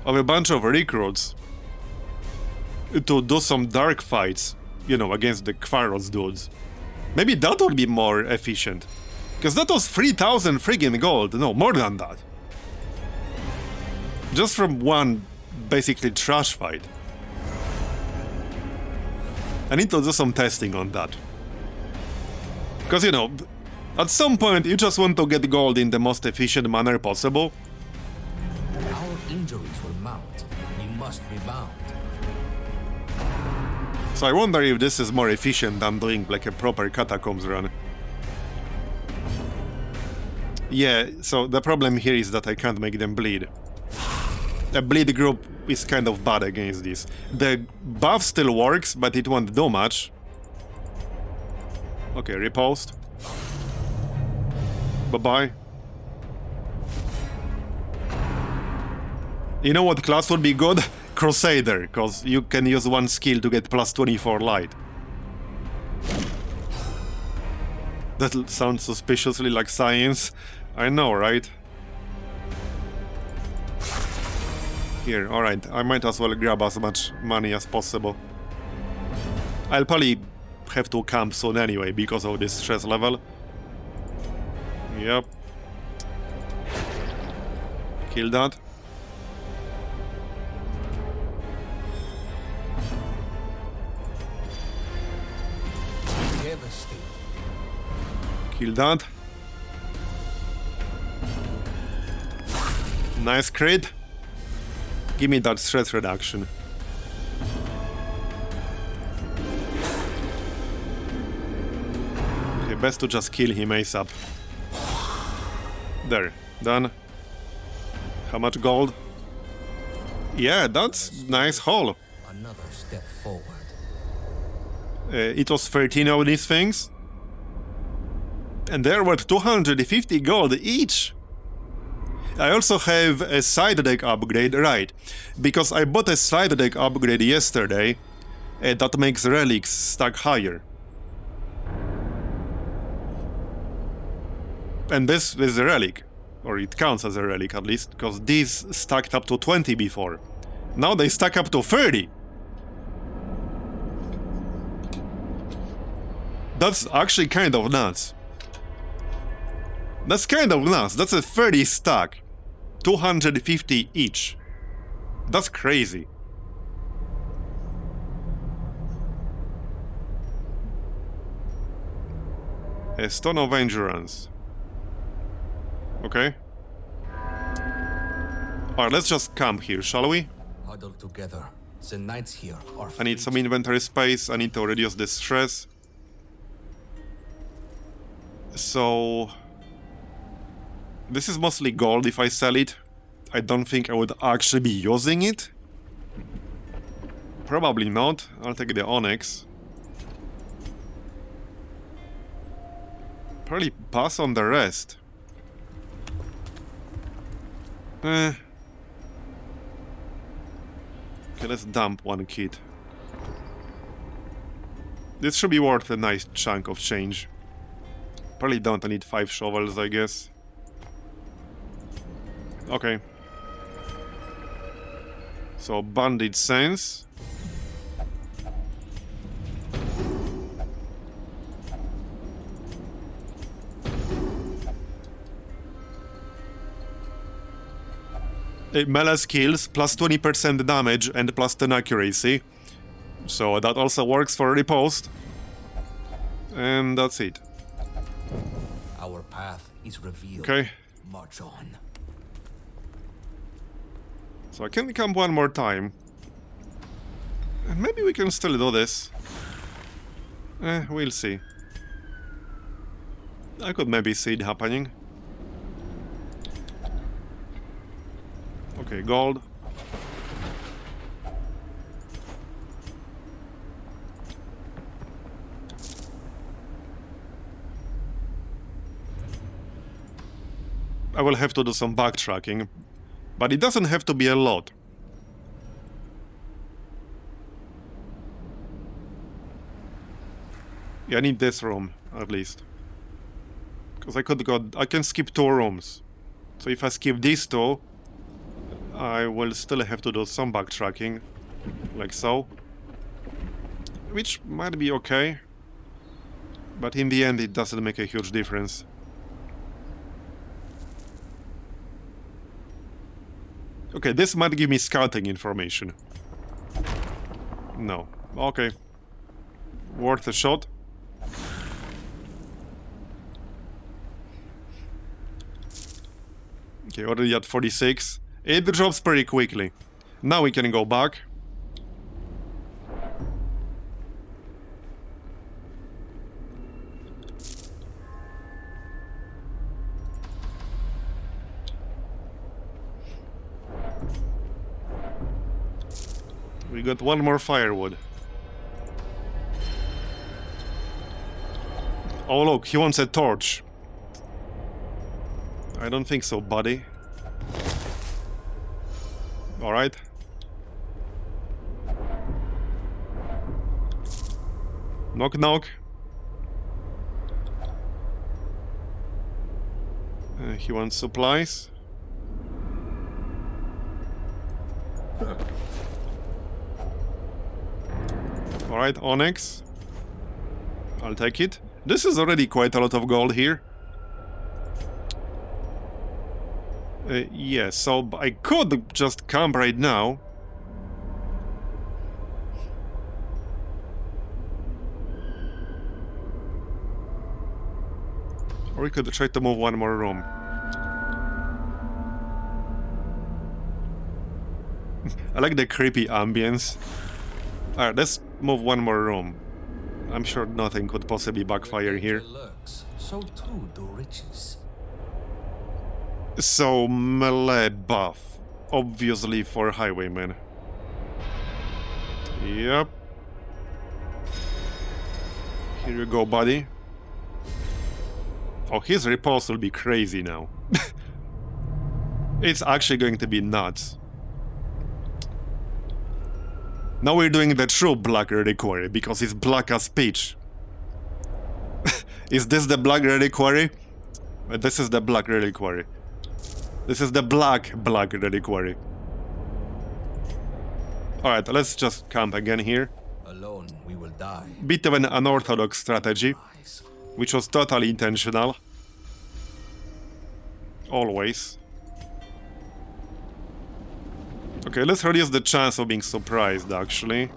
of a bunch of recruits to do some dark fights, you know, against the Caverns dudes. Maybe that would be more efficient. Because that was 3,000 friggin' gold, no, more than that. Just from one, basically, trash fight. I need to do some testing on that. Because, you know, at some point you just want to get gold in the most efficient manner possible. Our injuries will mount. We must be bound. So I wonder if this is more efficient than doing like a proper Catacombs run. Yeah, so the problem here is that I can't make them bleed. A bleed group is kind of bad against this. The buff still works, but it won't do much. Okay, riposte. Bye-bye. You know what class would be good? Crusader, because you can use one skill to get plus 24 light. That sounds suspiciously like science. I know, right? Here, alright, I might as well grab as much money as possible. I'll probably have to camp soon anyway, because of this stress level. Yep. Kill that. state. Kill that. Nice crit. Give me that threat reduction. Okay, best to just kill him ASAP. There, done. How much gold? Yeah, that's nice haul. Another step forward. It was 13 of these things. And they're worth 250 gold each. I also have a side deck upgrade, right? Because I bought a side deck upgrade yesterday that makes relics stack higher. And this is a relic. Or it counts as a relic at least, because these stacked up to 20 before. Now they stack up to 30. That's actually kind of nuts. That's kind of nuts. That's a 30 stack. 250 each. That's crazy. A Stone of Endurance. Okay. Alright, let's just camp here, shall we? Huddle together. The knights here are I need some inventory space. I need to reduce the stress. So... this is mostly gold if I sell it. I don't think I would actually be using it. Probably not. I'll take the onyx. Probably pass on the rest. Okay, let's dump one kit. This should be worth a nice chunk of change. Probably don't need 5 shovels, I guess. Okay. So, bandit sense. Melee skills, plus 20% damage and plus 10 accuracy. So that also works for riposte. And that's it. Our path is revealed. Okay. March on. So I can camp one more time. And maybe we can still do this. We'll see. I could maybe see it happening. Okay, gold. I will have to do some backtracking, but it doesn't have to be a lot. Yeah, I need this room, at least. Because I can skip 2 rooms. So if I skip these 2, I will still have to do some backtracking, like so. Which might be okay, but in the end it doesn't make a huge difference. Okay, this might give me scouting information. No. Okay. Worth a shot. Okay, already at 46. It drops pretty quickly. Now we can go back. We got one more firewood. Oh look, he wants a torch. I don't think so, buddy. Alright. Knock knock. He wants supplies. Alright, onyx. I'll take it. This is already quite a lot of gold here. Yeah, so I could just camp right now. Or we could try to move one more room. I like the creepy ambience. Alright, let's move one more room. I'm sure nothing could possibly backfire here. Lurks, so too do riches. So, melee buff. Obviously for highwaymen. Yep. Here you go, buddy. Oh, his repulse will be crazy now. It's actually going to be nuts. Now we're doing the true black reliquary, because it's black as pitch. Is this the black reliquary? This is the black reliquary. This is the black reliquary. Alright, let's just camp again here. Alone we will die. Bit of an unorthodox strategy, which was totally intentional. Always. Okay, let's reduce the chance of being surprised, actually.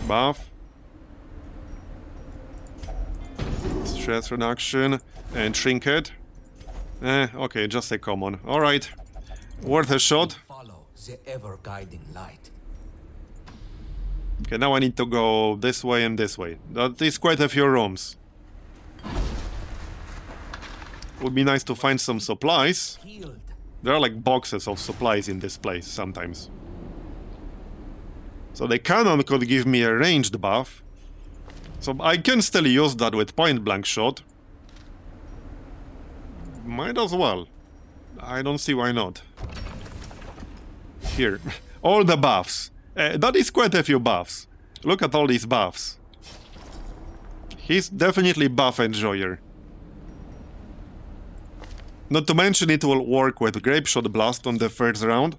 Buff. Stress reduction. And Trinket. Okay, just a common. Alright. Worth a shot. Follow the ever-guiding light. Okay, now I need to go this way and this way. That is quite a few rooms. Would be nice to find some supplies. Healed. There are like boxes of supplies in this place sometimes. So the cannon could give me a ranged buff. So I can still use that with point blank shot. Might as well. I don't see why not. Here. All the buffs. That is quite a few buffs. Look at all these buffs. He's definitely buff enjoyer. Not to mention it will work with Grape Shot Blast on the first round.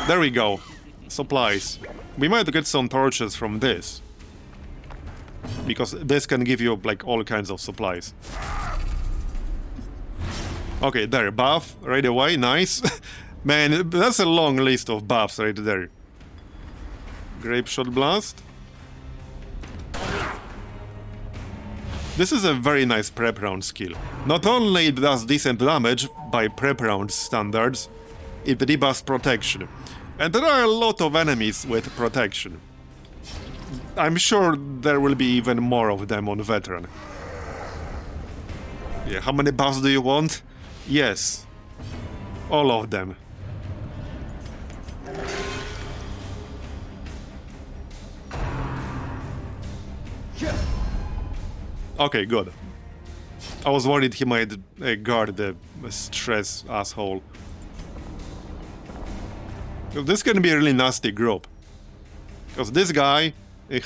There we go. Supplies. We might get some torches from this. Because this can give you like all kinds of supplies. Okay, there, buff right away, nice. Man, that's a long list of buffs right there. Grape Shot Blast. This is a very nice prep round skill. Not only it does decent damage by prep round standards, it debuffs protection. And there are a lot of enemies with protection. I'm sure there will be even more of them on Veteran. Yeah, how many buffs do you want? Yes. All of them. Okay, good. I was worried he might guard the stress asshole. This can be a really nasty group. Because this guy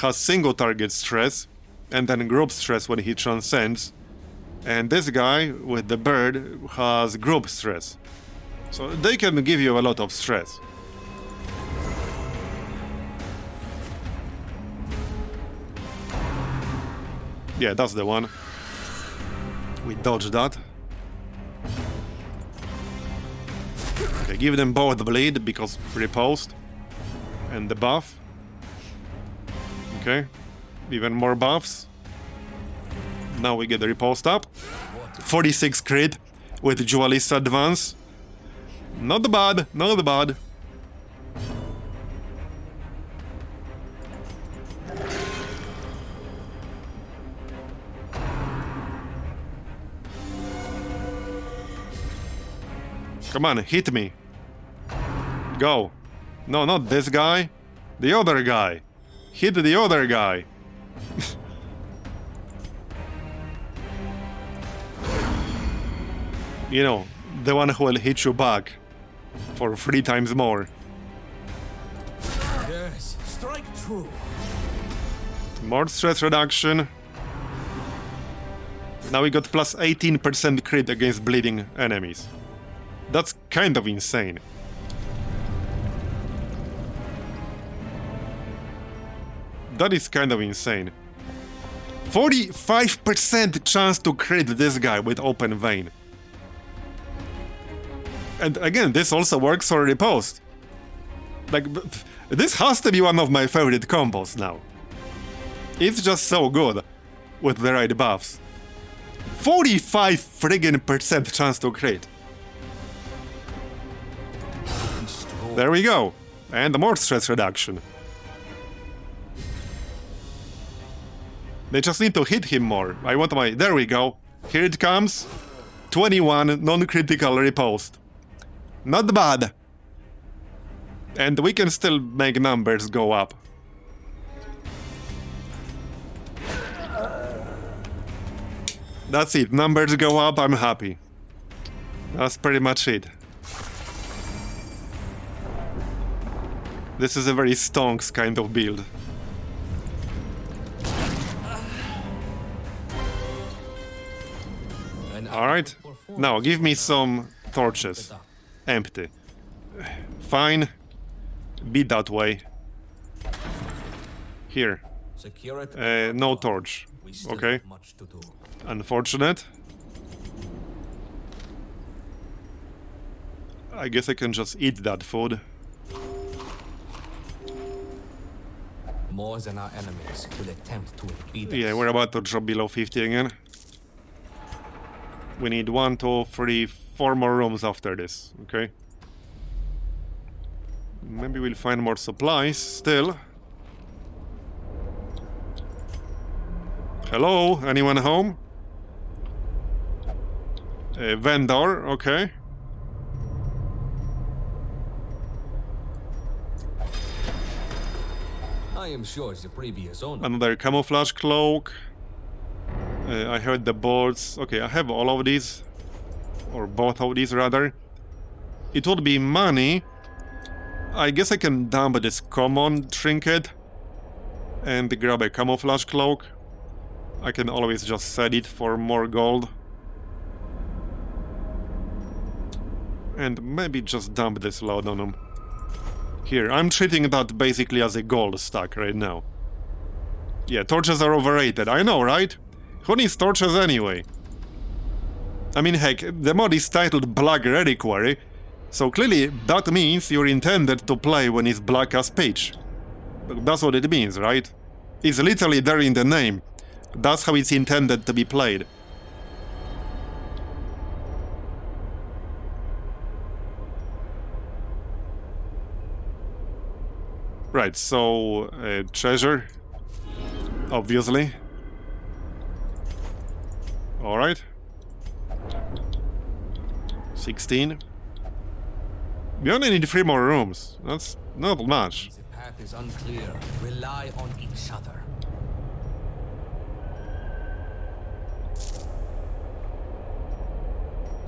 has single target stress and then group stress when he transcends. And this guy with the bird has group stress. So they can give you a lot of stress. Yeah, that's the one. We dodged that. Okay, give them both the bleed because repost. And the buff. Okay. Even more buffs. Now we get the repost up. 46 crit with Dualist advance. Not bad, not bad. Come on, hit me. Go. No, not this guy. The other guy. Hit the other guy. You know, the one who will hit you back for 3 times more. Yes, strike true. More stress reduction. Now we got plus 18% crit against bleeding enemies. That's kind of insane. That is kind of insane. 45% chance to crit this guy with open vein. And again, this also works for riposte. Like, this has to be one of my favorite combos now. It's just so good with the right buffs. 45 friggin% chance to crit. There we go. And more stress reduction. They just need to hit him more. I want my... There we go. Here it comes. 21 non-critical riposte. Not bad. And we can still make numbers go up. That's it. Numbers go up, I'm happy. That's pretty much it. This is a very stonks kind of build. Alright. Now, give me some torches. Empty. Fine. Be that way. Here. No torch. Okay. Unfortunate. I guess I can just eat that food. More than our enemies will attempt to impede us. Yeah, we're about to drop below 50 again. We need 1, 2, 3, 4 more rooms after this, okay? Maybe we'll find more supplies still. Hello? Anyone home? A vendor, okay. I am sure the previous owner. Another camouflage cloak. I heard the bolts. Okay, I have all of these. Or both of these, rather. It would be money. I guess I can dump this common trinket and grab a camouflage cloak. I can always just sell it for more gold. And maybe just dump this load on them. Here, I'm treating that basically as a gold stack right now. Yeah, torches are overrated, I know, right? Who needs torches anyway? I mean, heck, the mod is titled Black Reliquary, so clearly that means you're intended to play when it's black as pitch. That's what it means, right? It's literally there in the name. That's how it's intended to be played. Right, so... treasure. Obviously. Alright. 16. We only need 3 more rooms. That's not much. The path is unclear. Rely on each other.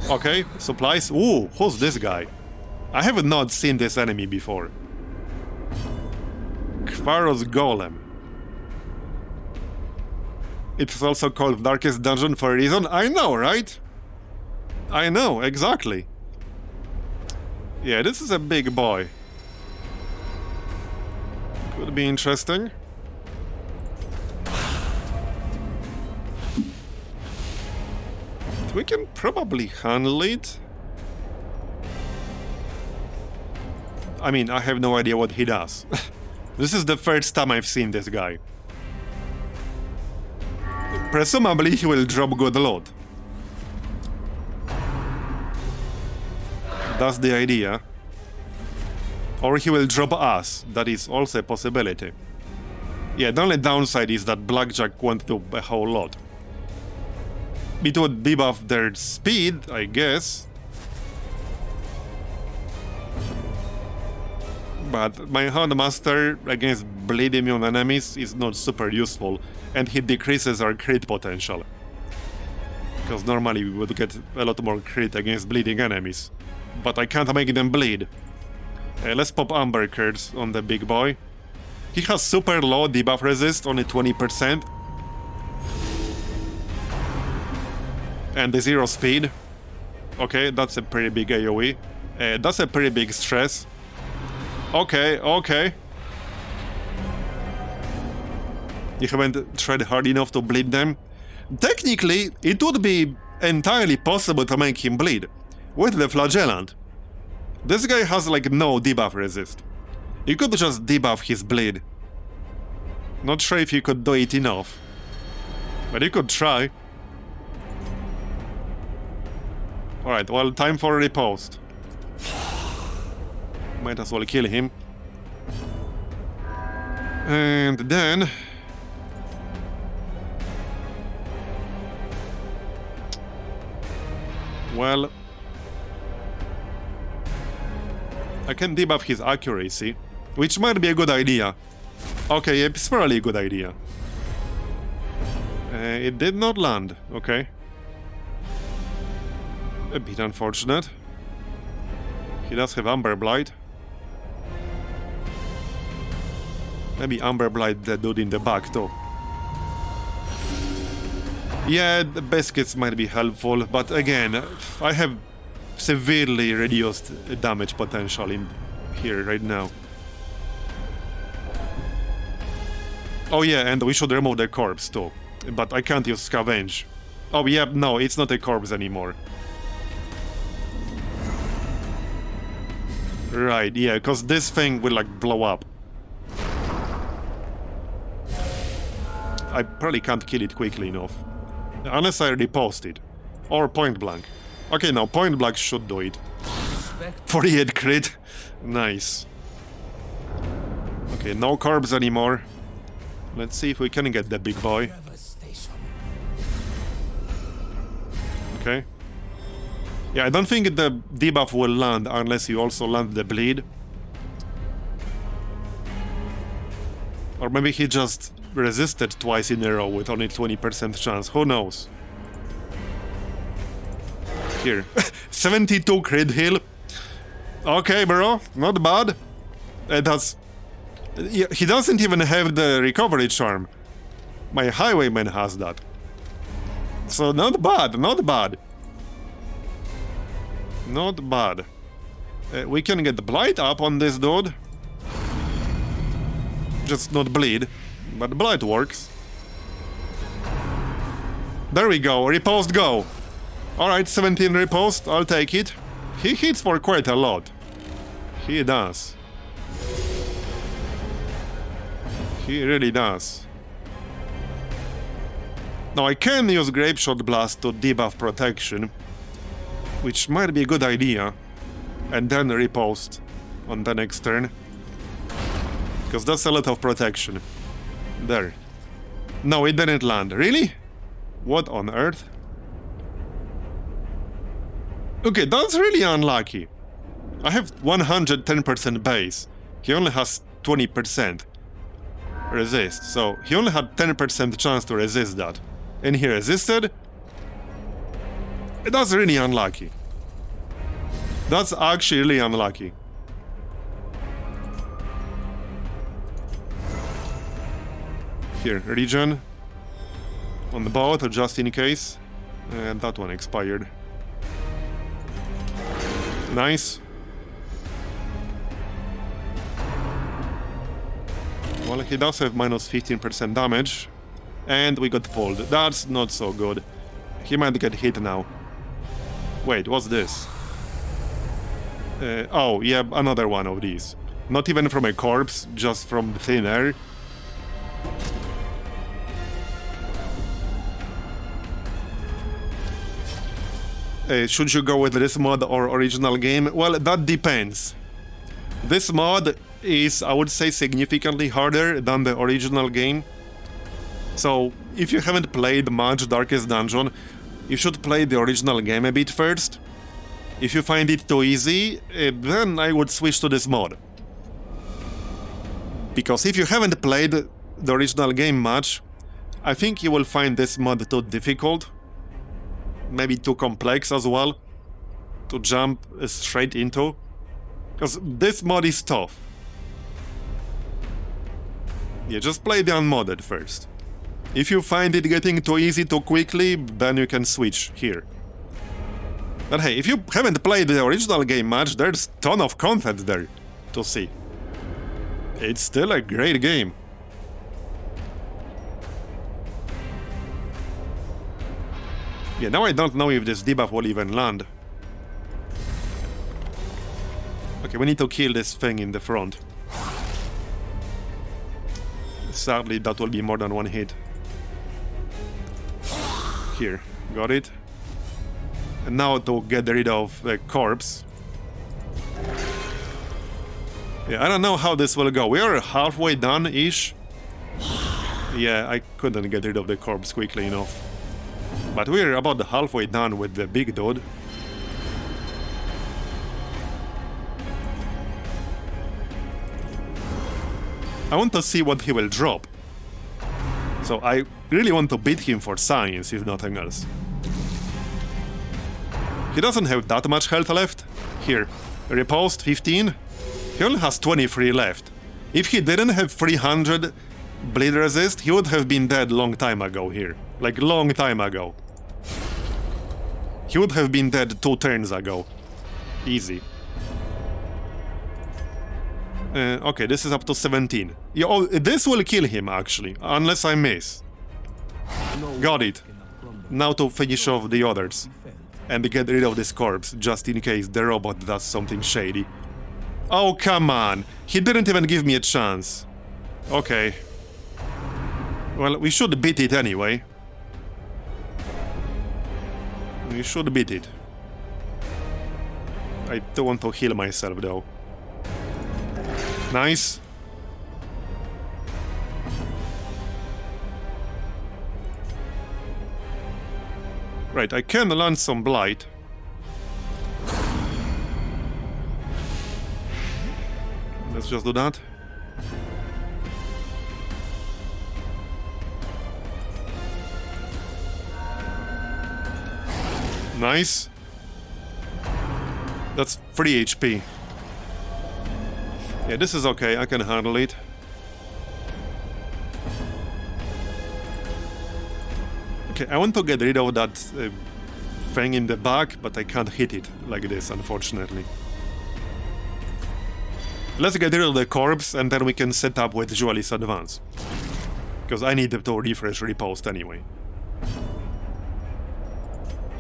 Okay, supplies. Ooh, who's this guy? I have not seen this enemy before. Kvaros Golem. It's also called Darkest Dungeon for a reason. I know, right? I know, exactly. Yeah, this is a big boy. Could be interesting. We can probably handle it. I mean, I have no idea what he does. This is the first time I've seen this guy. Presumably he will drop good loot. That's the idea. Or he will drop us. That is also a possibility. Yeah, the only downside is that Blackjack won't do a whole lot. It would debuff their speed, I guess. But my Handmaster against bleed immune enemies is not super useful, and he decreases our crit potential. Because normally we would get a lot more crit against bleeding enemies. But I can't make them bleed. Let's pop Amber Curds on the big boy. He has super low debuff resist, only 20%. And the 0 speed. Okay, that's a pretty big AoE. That's a pretty big stress. Okay, okay. You haven't tried hard enough to bleed them? Technically, it would be entirely possible to make him bleed. With the Flagellant. This guy has like no debuff resist. You could just debuff his bleed. Not sure if you could do it enough. But you could try. Alright, well, time for a riposte. Might as well kill him. And then... well... I can debuff his accuracy, which might be a good idea. Okay, it's probably a good idea. It did not land, okay. A bit unfortunate. He does have Amber Blight. Maybe Amber Blight the dude in the back too. Yeah, the biscuits might be helpful, but again, I have severely reduced damage potential in here right now. Oh yeah, and we should remove the corpse too. But I can't use scavenge. Oh yeah, no, it's not a corpse anymore. Right, yeah, because this thing will like blow up. I probably can't kill it quickly enough. Unless I riposte it. Or point blank. Okay, now point blank should do it. 48 crit. Nice. Okay, no corpse anymore. Let's see if we can get the big boy. Okay. Yeah, I don't think the debuff will land unless you also land the bleed. Or maybe he just resisted twice in a row with only 20% chance. Who knows? Here. 72 crit heal. Okay, bro. Not bad. That's... he doesn't even have the recovery charm. My highwayman has that. So not bad, not bad. Not bad. We can get Blight up on this dude. Just not bleed. But Blight works. There we go, riposte go. Alright, 17 riposte, I'll take it. He hits for quite a lot. He does. He really does. Now I can use Grapeshot Blast to debuff protection, which might be a good idea, and then riposte on the next turn. Because that's a lot of protection. There. No, it didn't land. Really? What on earth? Okay, that's really unlucky. I have 110% base. He only has 20% resist, so he only had 10% chance to resist that. And he resisted? That's really unlucky. That's actually really unlucky. Here, regen. On the boat, just in case. And that one expired. Nice. Well, he does have minus 15% damage. And we got pulled. That's not so good. He might get hit now. Wait, what's this? Oh, yeah, another one of these. Not even from a corpse, just from thin air. Should you go with this mod or original game? Well, that depends. This mod is, I would say, significantly harder than the original game. So, if you haven't played much Darkest Dungeon, you should play the original game a bit first. If you find it too easy, then I would switch to this mod. Because if you haven't played the original game much, I think you will find this mod too difficult. Maybe too complex as well to jump straight into. Because this mod is tough. Yeah, just play the unmodded first. If you find it getting too easy too quickly, then you can switch here. But hey, if you haven't played the original game much, there's a ton of content there to see. It's still a great game. Yeah, now I don't know if this debuff will even land. Okay, we need to kill this thing in the front. Sadly, that will be more than one hit. Here, got it. And now to get rid of the corpse. Yeah, I don't know how this will go. We are halfway done-ish. Yeah, I couldn't get rid of the corpse quickly enough. But we're about halfway done with the big dude. I want to see what he will drop. So I really want to beat him for science, if nothing else. He doesn't have that much health left. Here, riposte 15. He only has 23 left. If he didn't have 300 bleed resist, he would have been dead long time ago here. Like long time ago. He would have been dead 2 turns ago. Easy. Okay, this is up to 17. Yeah, oh, this will kill him, actually, unless I miss. Got it. Now to finish off the others. And get rid of this corpse, just in case the robot does something shady. Oh, come on! He didn't even give me a chance. Okay. Well, we should beat it anyway. We should beat it. I don't want to heal myself, though. Nice. Right, I can land some blight. Let's just do that. Nice. That's 3 HP. Yeah, this is okay, I can handle it. Okay, I want to get rid of that thing in the back, but I can't hit it like this, unfortunately. Let's get rid of the corpse, and then we can set up with Duelist Advance. Because I need to refresh riposte anyway.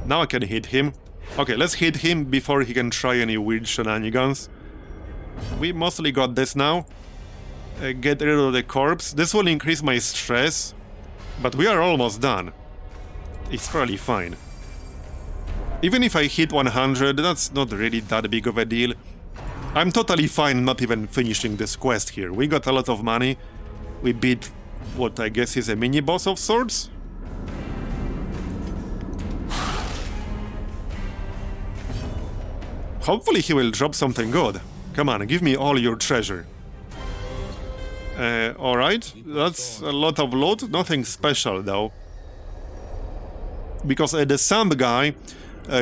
Now I can hit him. Okay, let's hit him before he can try any weird shenanigans. We mostly got this now. Get rid of the corpse. This will increase my stress, but we are almost done. It's probably fine. Even if I hit 100, that's not really that big of a deal. I'm totally fine not even finishing this quest here. We got a lot of money. We beat what I guess is a mini-boss of sorts. Hopefully he will drop something good. Come on, give me all your treasure. Alright, that's a lot of loot. Nothing special though. Because the sand guy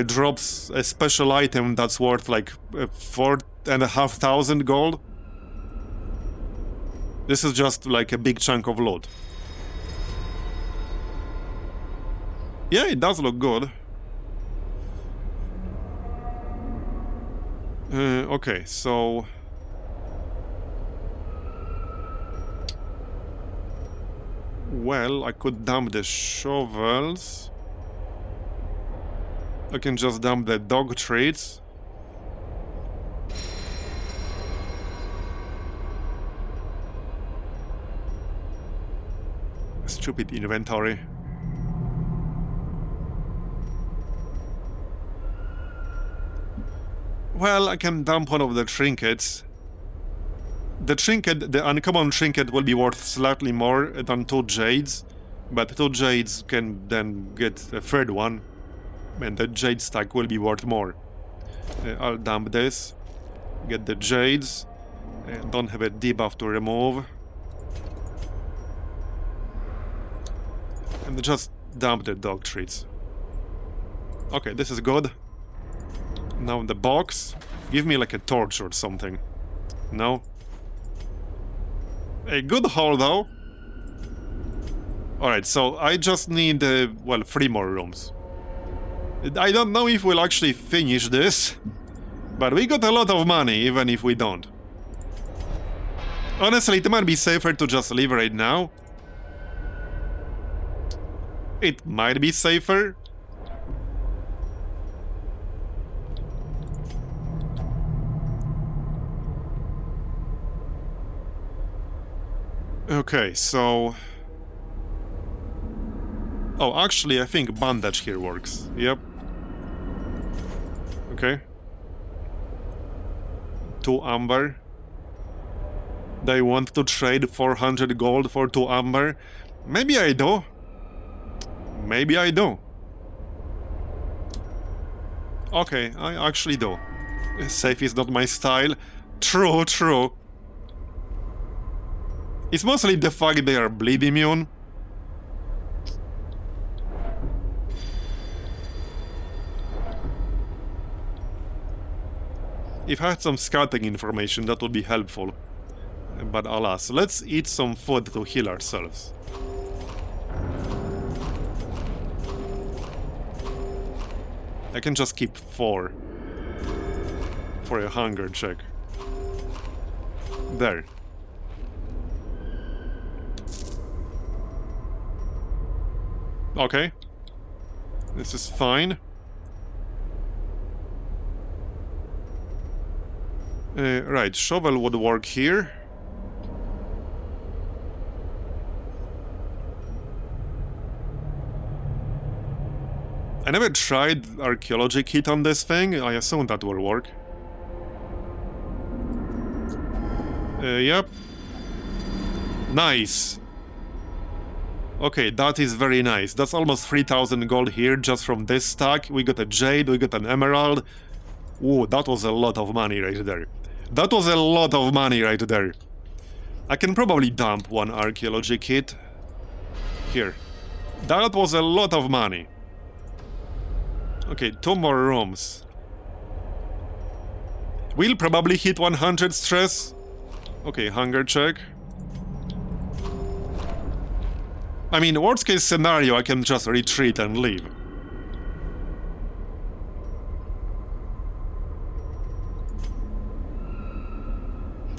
drops a special item that's worth like 4,500 gold. This is just like a big chunk of loot. Yeah, it does look good. Okay, so... Well, I could dump the shovels. I can just dump the dog treats. Stupid inventory. Well, I can dump one of the trinkets. The trinket, the uncommon trinket will be worth slightly more than 2 jades, but 2 jades can then get a third one, and the jade stack will be worth more. I'll dump this, get the jades, don't have a debuff to remove, and just dump the dog treats. Okay, this is good. Now the box. Give me like a torch or something. No? A good haul though. Alright, so I just need, well, 3 more rooms. I don't know if we'll actually finish this, but we got a lot of money even if we don't. Honestly, it might be safer to just leave right now. It might be safer. Okay, so... Oh, actually, I think bandage here works. Yep. Okay. 2 amber. They want to trade 400 gold for 2 amber. Maybe I do. Maybe I do. Okay, I actually do. Safe is not my style. True, true. It's mostly the fact they are bleed immune. If I had some scouting information, that would be helpful. But alas, let's eat some food to heal ourselves. I can just keep 4 for a hunger check. There. Okay. This is fine. Right, shovel would work here. I never tried archaeology kit on this thing. I assume that will work. Yep. Nice. Okay, that is very nice. That's almost 3,000 gold here just from this stack. We got a jade, we got an emerald. Ooh, that was a lot of money right there. That was a lot of money right there. I can probably dump 1 archaeology kit. Here. That was a lot of money. Okay, 2 more rooms. We'll probably hit 100 stress. Okay, hunger check. I mean, worst case scenario, I can just retreat and leave.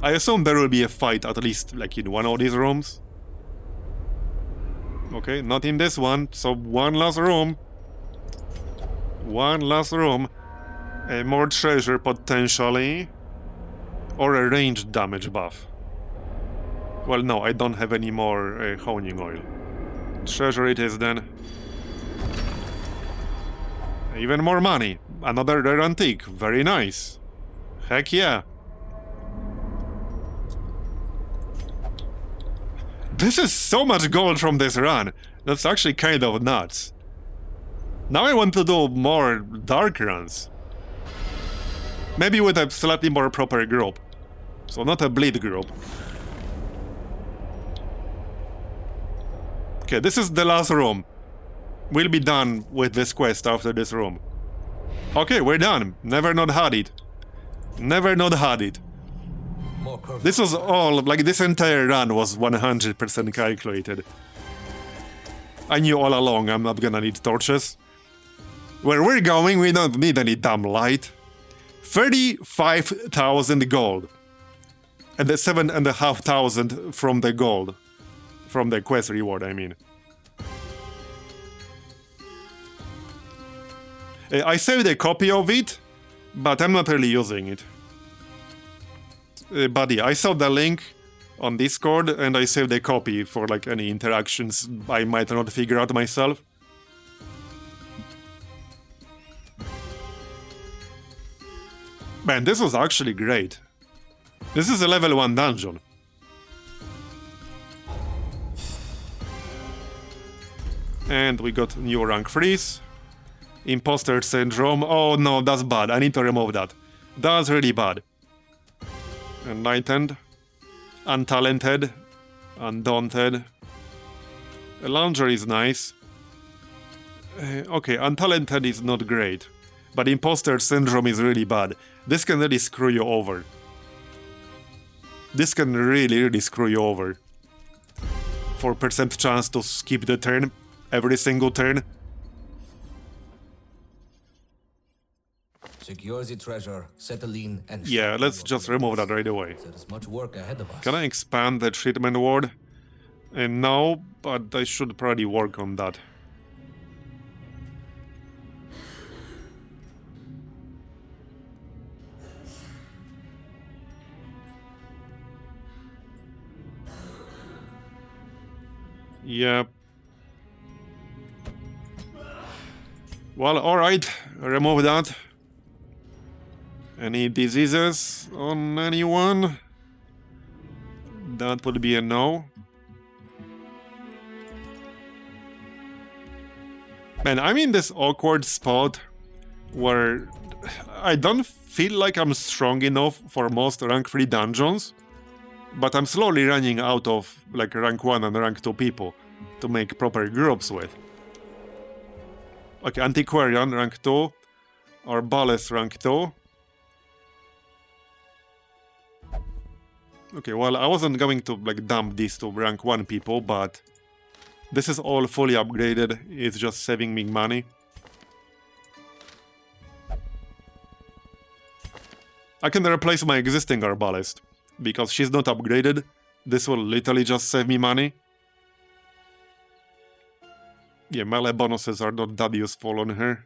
I assume there will be a fight at least, like, in one of these rooms. Okay, not in this one, so 1 last room. 1 last room. More treasure, potentially. Or a ranged damage buff. Well, no, I don't have any more honing oil. Treasure it is then. Even more money. Another rare antique. Very nice. Heck yeah. This is so much gold from this run. That's actually kind of nuts. Now I want to do more dark runs. Maybe with a slightly more proper group. So not a bleed group. Okay, this is the last room. We'll be done with this quest after this room. Okay, we're done. Never not had it. Never not had it. This was all, like, this entire run was 100% calculated. I knew all along I'm not gonna need torches. Where we're going, we don't need any damn light. 35,000 gold. And the 7,500 from the gold. From the quest reward, I mean. I saved a copy of it, but I'm not really using it. Buddy, I saw the link on Discord and I saved a copy for, like, any interactions I might not figure out myself. Man, this was actually great. This is a level 1 dungeon. And we got new rank freeze. Imposter syndrome. Oh no, that's bad. I need to remove that. That's really bad. Enlightened. Untalented. Undaunted. Laundry is nice. Okay, untalented is not great. But imposter syndrome is really bad. This can really screw you over. This can really screw you over. 4% chance to skip the turn. Every single turn. Secure the treasure, settle in, and Yeah, let's just remove that right away. there is much work ahead of us. Can I expand the treatment ward? No, but I should probably work on that. Yeah. Well, alright. Remove that. Any diseases on anyone? That would be a no. Man, I'm in this awkward spot where I don't feel like I'm strong enough for most rank 3 dungeons, but I'm slowly running out of like rank 1 and rank 2 people to make proper groups with. Okay, Antiquarian rank 2, or Ballast rank 2. Okay, well, I wasn't going to like dump these to rank 1 people, but this is all fully upgraded, it's just saving me money. I can replace my existing Arbalest, because she's not upgraded. This will literally just save me money. Yeah, melee bonuses are not that useful on her.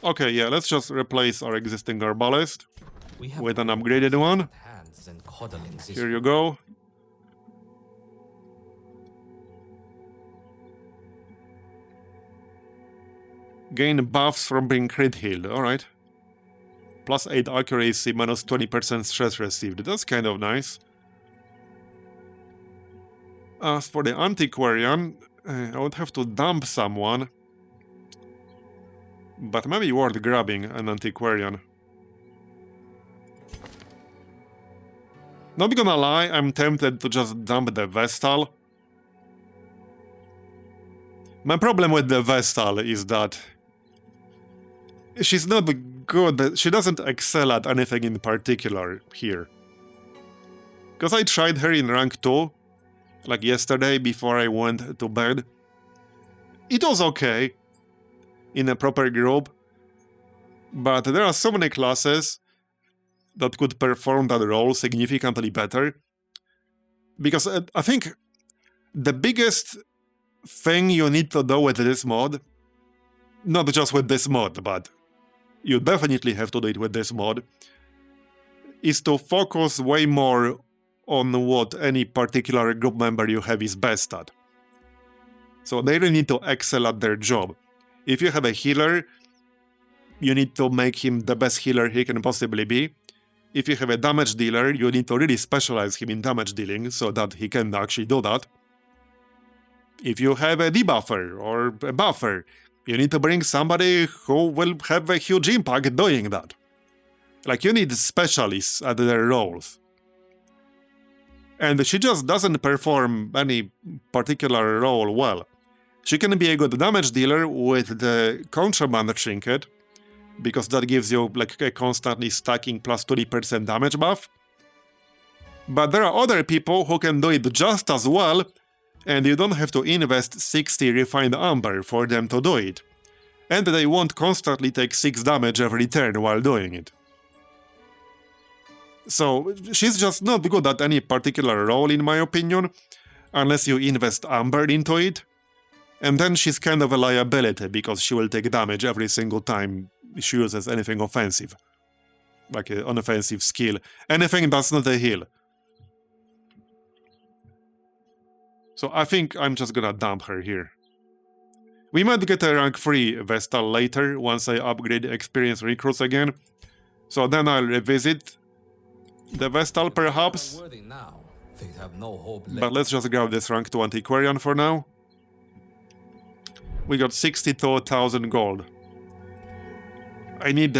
Okay, yeah, let's just replace our existing Arbalest with an upgraded one. Here you go. Gain buffs from being crit healed, alright. Plus 8 accuracy, minus 20% stress received. That's kind of nice. As for the Antiquarian, I would have to dump someone. But maybe worth grabbing an Antiquarian. Not gonna lie, I'm tempted to just dump the Vestal. My problem with the Vestal is that she's not good, she doesn't excel at anything in particular here. Because I tried her in rank 2, like yesterday before I went to bed. It was okay in a proper group, but there are so many classes that could perform that role significantly better. Because I think the biggest thing you need to do with this mod, not just with this mod, but you definitely have to do it with this mod, is to focus way more on what any particular group member you have is best at. So they really need to excel at their job. If you have a healer, you need to make him the best healer he can possibly be. If you have a damage dealer, you need to really specialize him in damage dealing so that he can actually do that. If you have a debuffer or a buffer, you need to bring somebody who will have a huge impact doing that. Like, you need specialists at their roles. And she just doesn't perform any particular role well. She can be a good damage dealer with the Contraband Trinket, because that gives you like a constantly stacking plus 20% damage buff. But there are other people who can do it just as well, and you don't have to invest 60 refined amber for them to do it. And they won't constantly take 6 damage every turn while doing it. So she's just not good at any particular role in my opinion, unless you invest amber into it. And then she's kind of a liability, because she will take damage every single time she uses anything offensive. Like an offensive skill. Anything that's not a heal. So I think I'm just gonna dump her here. We might get a rank 3 Vestal later, once I upgrade experienced recruits again. So then I'll revisit the Vestal perhaps. But let's just grab this rank 2 Antiquarian for now. We got 62,000 gold. I need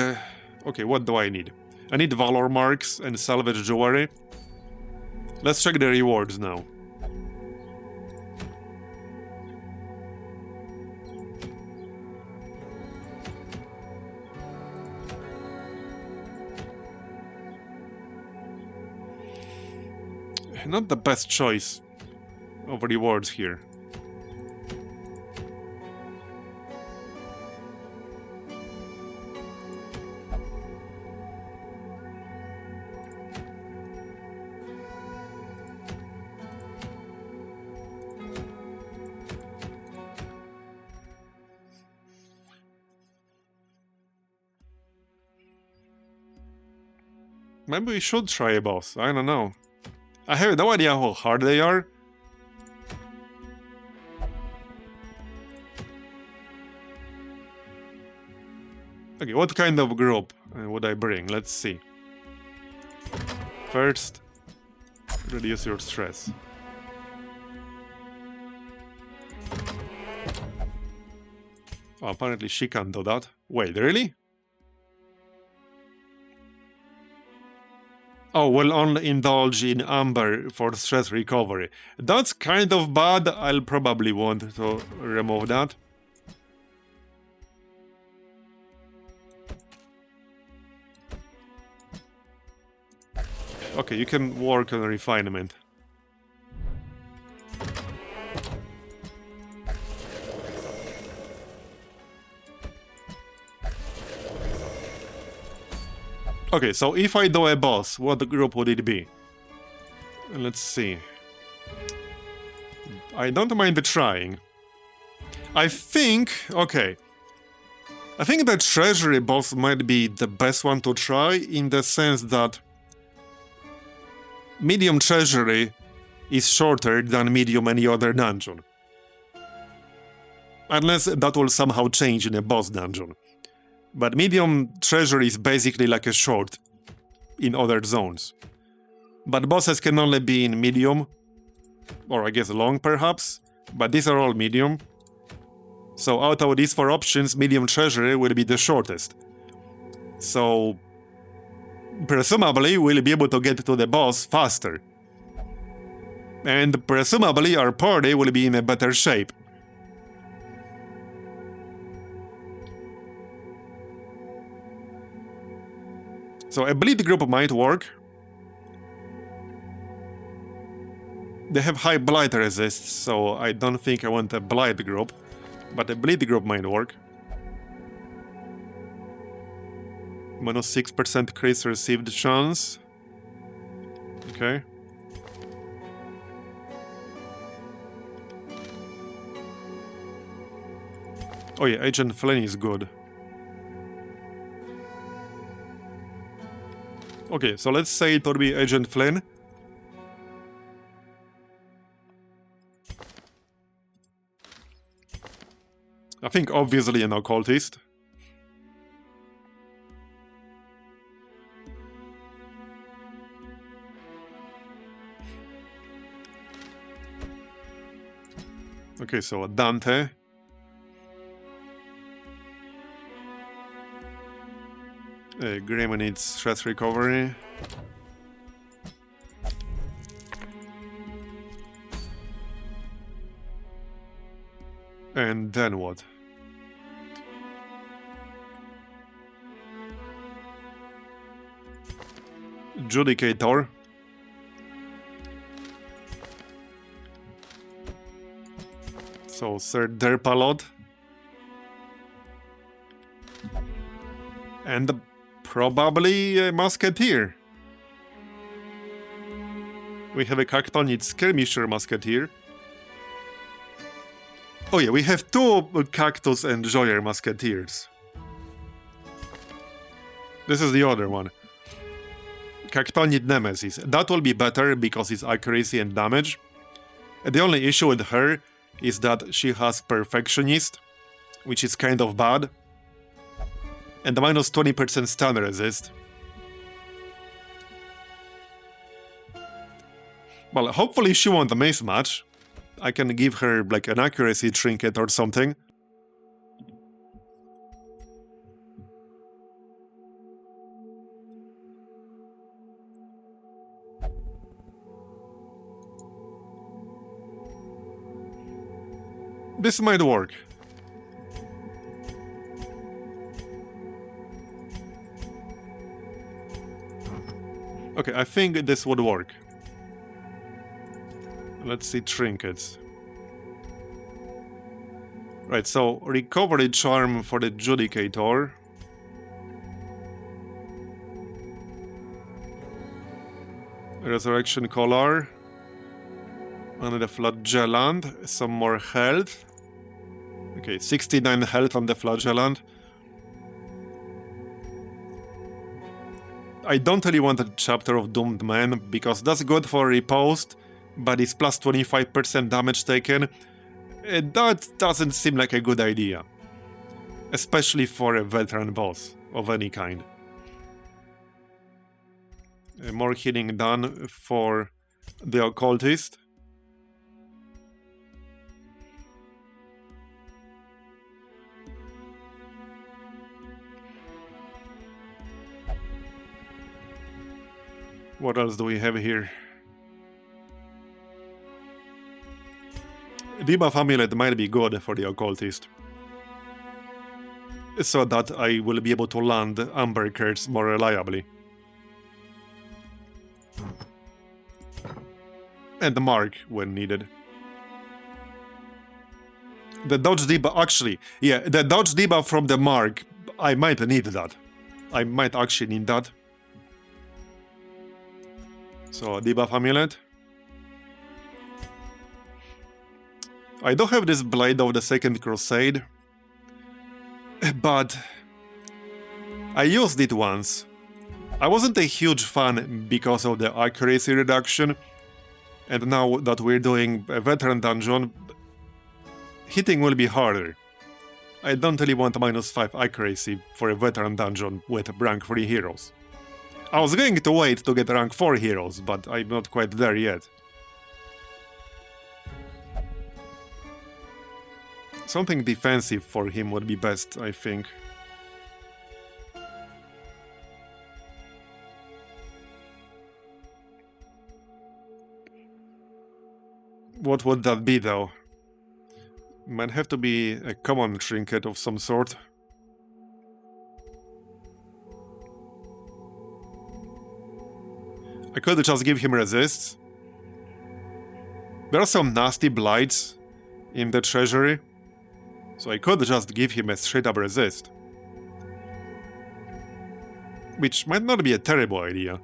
okay, what do I need? I need Valor Marks and Salvage Jewelry. Let's check the rewards now. Not the best choice of rewards here. Maybe we should try a boss. I don't know. I have no idea how hard they are. Okay, what kind of group would I bring? Let's see. First, reduce your stress. Oh, apparently she can't do that. Wait, really? Oh, will only indulge in amber for stress recovery. That's kind of bad. I'll probably want to remove that. Okay, you can work on refinement. Okay, so if I do a boss, what group would it be? Let's see. I don't mind trying. I think... okay. I think the Treasury boss might be the best one to try, in the sense that medium Treasury is shorter than medium any other dungeon. Unless that will somehow change in a boss dungeon. But medium Treasury is basically like a short in other zones. But bosses can only be in medium, or I guess long perhaps, but these are all medium. So out of these 4 options, medium Treasury will be the shortest. So presumably we'll be able to get to the boss faster. And presumably our party will be in a better shape. So a bleed group might work. They have high blight resist, so I don't think I want a blight group. But a bleed group might work. Minus 6% crit received chance. Okay. Oh yeah, Agent Flynn is good. Okay, so let's say it would be Agent Flynn. I think obviously an occultist. Okay, so Dante. Grim needs stress recovery. And then what? Judicator. So Sir Derpalot. And probably a musketeer. We have a Cactonid skirmisher musketeer. Oh yeah, we have 2 Cactus and Joyer musketeers. This is the other one. Cactonid Nemesis. That will be better because it's accuracy and damage. The only issue with her is that she has Perfectionist, which is kind of bad. And the minus 20% stun resist. Well, hopefully she won't miss much. I can give her like an accuracy trinket or something. This might work. Okay, I think this would work. Let's see trinkets. Right, so recovery charm for the Judicator. Resurrection collar. And the flagellant. Some more health. Okay, 69 health on the flagellant. I don't really want a Chapter of Doomed Man, because that's good for riposte, but it's plus 25% damage taken. That doesn't seem like a good idea. Especially for a veteran boss of any kind. More healing done for the occultist. What else do we have here? Debuff Amulet might be good for the occultist, so that I will be able to land Amber Curse more reliably. And mark when needed. The dodge debuff, actually, yeah, the dodge debuff from the mark, I might need that. I might actually need that. So, debuff Amulet. I do have this Blade of the Second Crusade, but I used it once. I wasn't a huge fan because of the accuracy reduction, and now that we're doing a veteran dungeon, hitting will be harder. I don't really want -5 accuracy for a veteran dungeon with rank 3 heroes. I was going to wait to get rank 4 heroes, but I'm not quite there yet. Something defensive for him would be best, I think. What would that be, though? Might have to be a common trinket of some sort. I could just give him resists. There are some nasty blights in the treasury, so I could just give him a straight-up resist. Which might not be a terrible idea.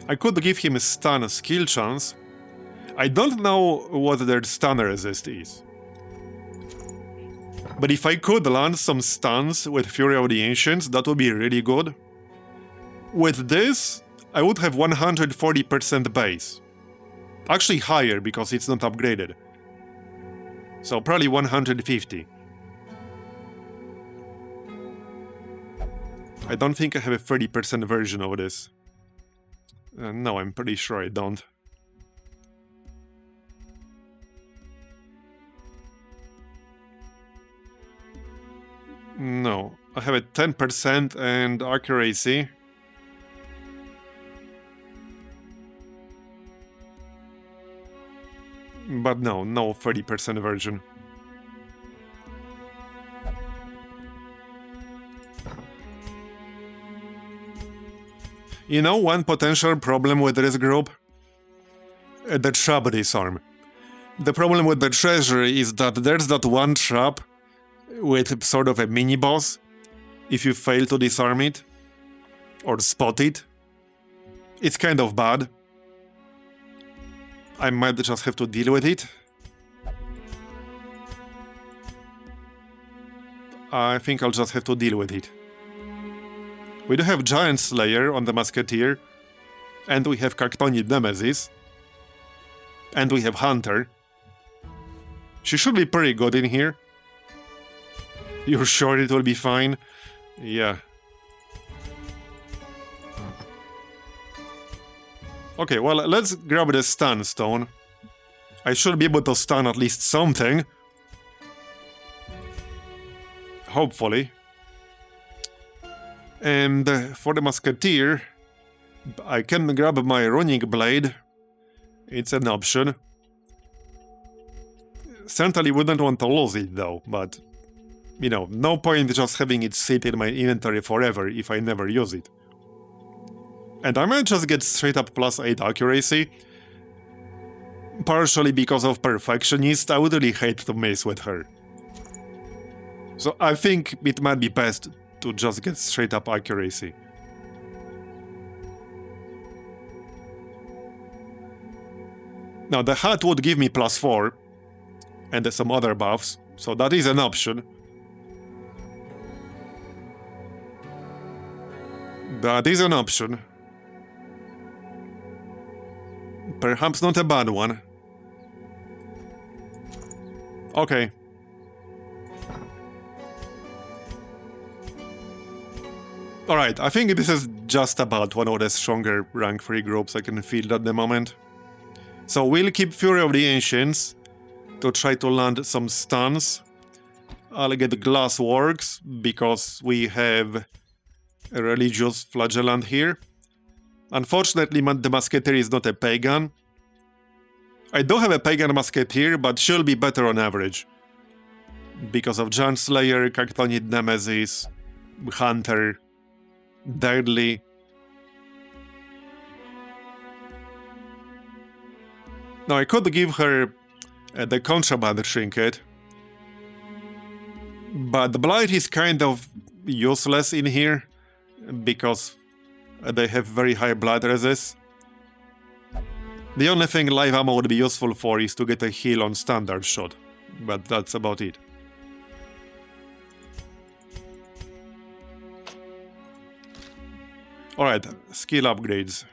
I could give him a stun skill chance. I don't know what their stun resist is. But if I could land some stuns with Fury of the Ancients, that would be really good. With this, I would have 140% base. Actually higher, because it's not upgraded. So probably 150. I don't think I have a 30% version of this. No, I'm pretty sure I don't. No, I have a 10% and accuracy. But no 30% version. You know one potential problem with this group? The trap disarm. The problem with the treasury is that there's that one trap with sort of a mini-boss if you fail to disarm it or spot it. It's kind of bad. I might just have to deal with it. I think I'll just have to deal with it. We do have Giant Slayer on the Musketeer, and we have Cactoniid Nemesis, and we have Hunter. She should be pretty good in here. You're sure it will be fine? Yeah. Okay, well, let's grab the stun stone. I should be able to stun at least something. Hopefully. And for the Musketeer, I can grab my Runic Blade. It's an option. Certainly wouldn't want to lose it though, but you know, no point just having it sit in my inventory forever if I never use it. And I might just get straight up +8 accuracy. Partially because of Perfectionist, I would really hate to mess with her. So I think it might be best to just get straight up accuracy. Now, the hat would give me +4 and some other buffs, so that is an option. That is an option. Perhaps not a bad one. Okay. Alright, I think this is just about one of the stronger rank 3 groups I can field at the moment. So we'll keep Fury of the Ancients to try to land some stuns. I'll get Glass Works because we have a religious flagellant here. Unfortunately, the Musketeer is not a pagan. I do have a pagan Musketeer, but she'll be better on average. Because of Giant Slayer, Cactonid Nemesis, Hunter, Deadly. Now I could give her the Contraband Trinket, but the Blight is kind of useless in here because they have very high blood resist. The only thing live ammo would be useful for is to get a heal on standard shot, but that's about it. Alright, skill upgrades.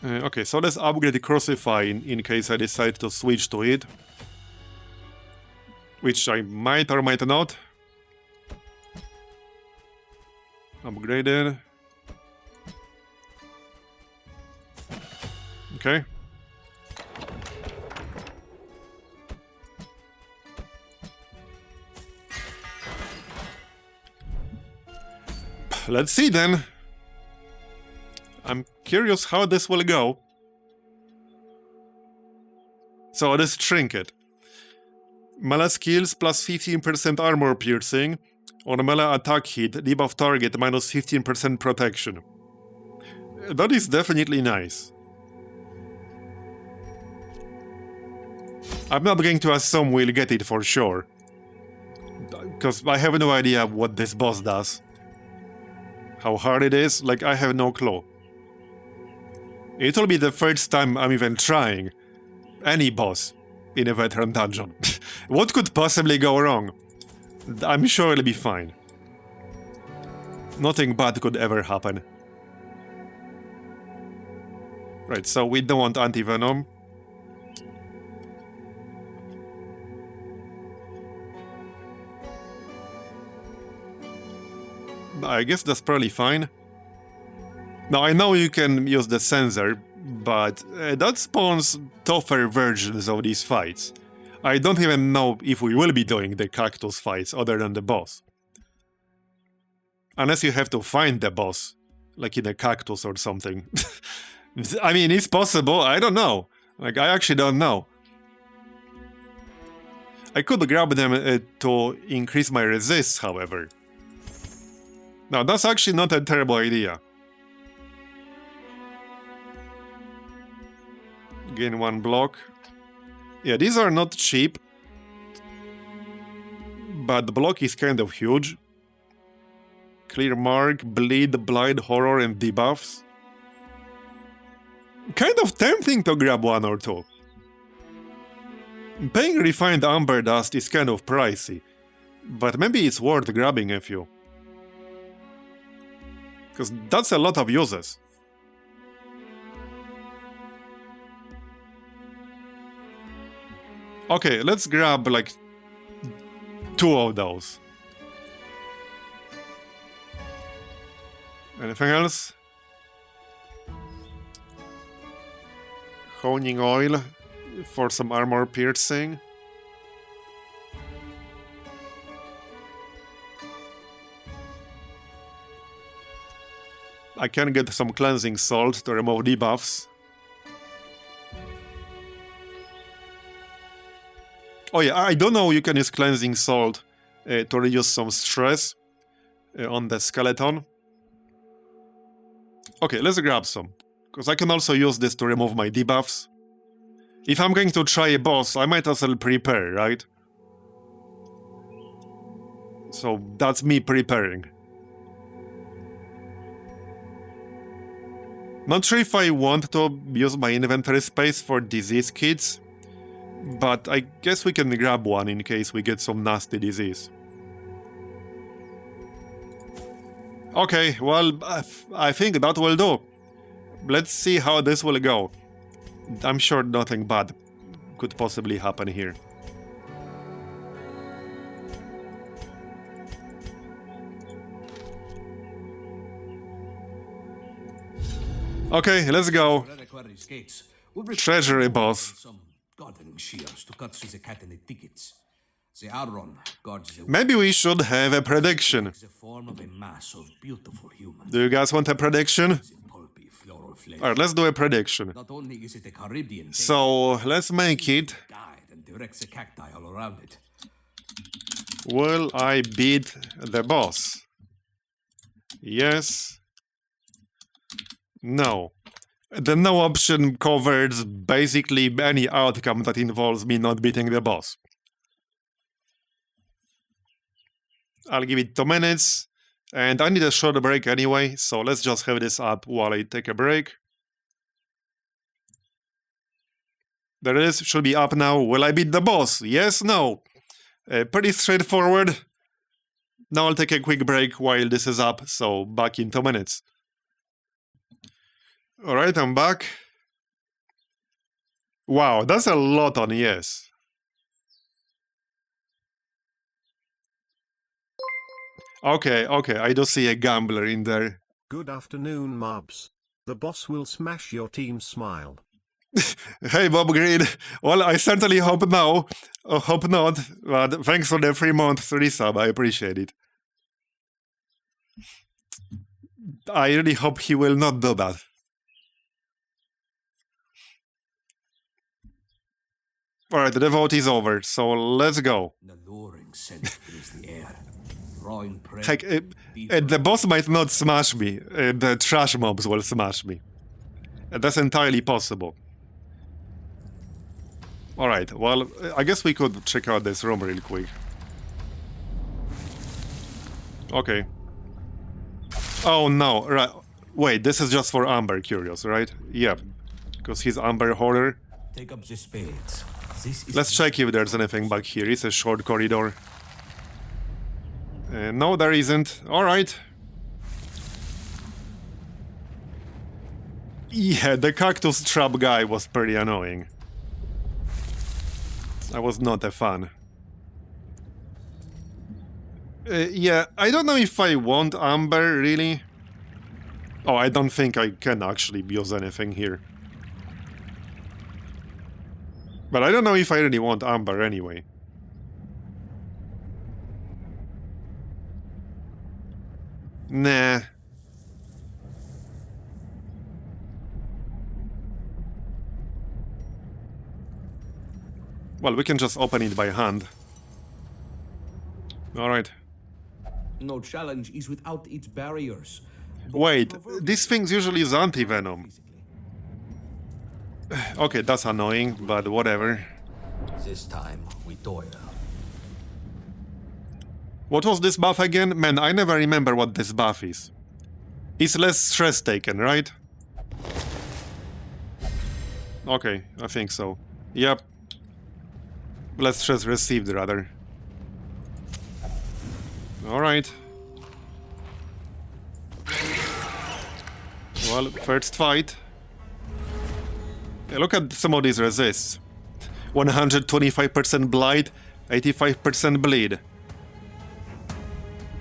Okay, so let's upgrade the Crucify in case I decide to switch to it. Which I might or might not. Upgraded. Okay. Let's see then. I'm curious how this will go. So this Trinket. Melee skills plus 15% armor piercing. On melee attack hit, debuff target minus 15% protection. That is definitely nice. I'm not going to assume we'll get it for sure. Because I have no idea what this boss does. How hard it is, like I have no clue. It'll be the first time I'm even trying any boss in a veteran dungeon. What could possibly go wrong? I'm sure it'll be fine. Nothing bad could ever happen. Right, so we don't want anti-venom. I guess that's probably fine. Now, I know you can use the sensor, but that spawns tougher versions of these fights. I don't even know if we will be doing the cactus fights other than the boss. Unless you have to find the boss, like in a cactus or something. I mean, it's possible, I don't know. Like, I actually don't know. I could grab them to increase my resist, however. Now, that's actually not a terrible idea. Gain 1 block. Yeah, these are not cheap. But the block is kind of huge. Clear Mark, Bleed, Blind, Horror, and debuffs. Kind of tempting to grab 1 or 2. Paying Refined Amber Dust is kind of pricey. But maybe it's worth grabbing a few. Because that's a lot of uses. Okay, let's grab like 2 of those. Anything else? Honing oil for some armor piercing. I can get some cleansing salt to remove debuffs. Oh yeah, I don't know you can use cleansing salt to reduce some stress on the skeleton. Okay, let's grab some. Because I can also use this to remove my debuffs. If I'm going to try a boss, I might as well prepare, right? So that's me preparing. Not sure if I want to use my inventory space for disease kits, but I guess we can grab one in case we get some nasty disease. Okay, well, I think that will do. Let's see how this will go. I'm sure nothing bad could possibly happen here. Okay, let's go. Reliquary's gates will require Treasury boss. some gardening shears to cut through the catenet tickets. The Aron guards the Maybe we should have a prediction. the form of a mass of beautiful humans. Do you guys want a prediction? The pulpy floral flesh. Alright, let's do a prediction. Not only is it a Caribbean So, let's make it. guide and directs the cacti all around it. Will I beat the boss? Yes. No. The no option covers basically any outcome that involves me not beating the boss. I'll give it 2 minutes, and I need a short break anyway, so let's just have this up while I take a break. There it is, should be up now. Will I beat the boss? Yes, no. Pretty straightforward. Now I'll take a quick break while this is up, so back in 2 minutes. Alright, I'm back. Wow, that's a lot on yes. Okay, I do see a gambler in there. Good afternoon, mobs. The boss will smash your team's smile. Hey, Bob Green. Well, I certainly hope no. Hope not. But thanks for the 3 month resub. I appreciate it. I really hope he will not do that. Alright, the vote is over, so let's go. An alluring scent fills the air. Drawing prey. Heck, the boss might not smash me. The trash mobs will smash me. That's entirely possible. Alright, well, I guess we could check out this room real quick. Okay. Oh no, right. Wait, this is just for Amber Curious, right? Yep. Because he's Amber Horror. Take up the spades. This is Let's check if there's anything back here. It's a short corridor. No, there isn't. Alright. Yeah, the cactus trap guy was pretty annoying. I was not a fan. Yeah, I don't know if I want Amber, really. Oh, I don't think I can actually use anything here. But I don't know if I really want Amber anyway. Nah. Well, we can just open it by hand. Alright. no challenge is without its barriers. Wait, these things usually use anti-venom. Okay, that's annoying, but whatever. This time we toil. What was this buff again? Man, I never remember what this buff is. It's less stress taken, right? Okay, I think so. Yep. Less stress received, rather. Alright. Well, first fight. Yeah, look at some of these resists. 125% blight, 85% bleed.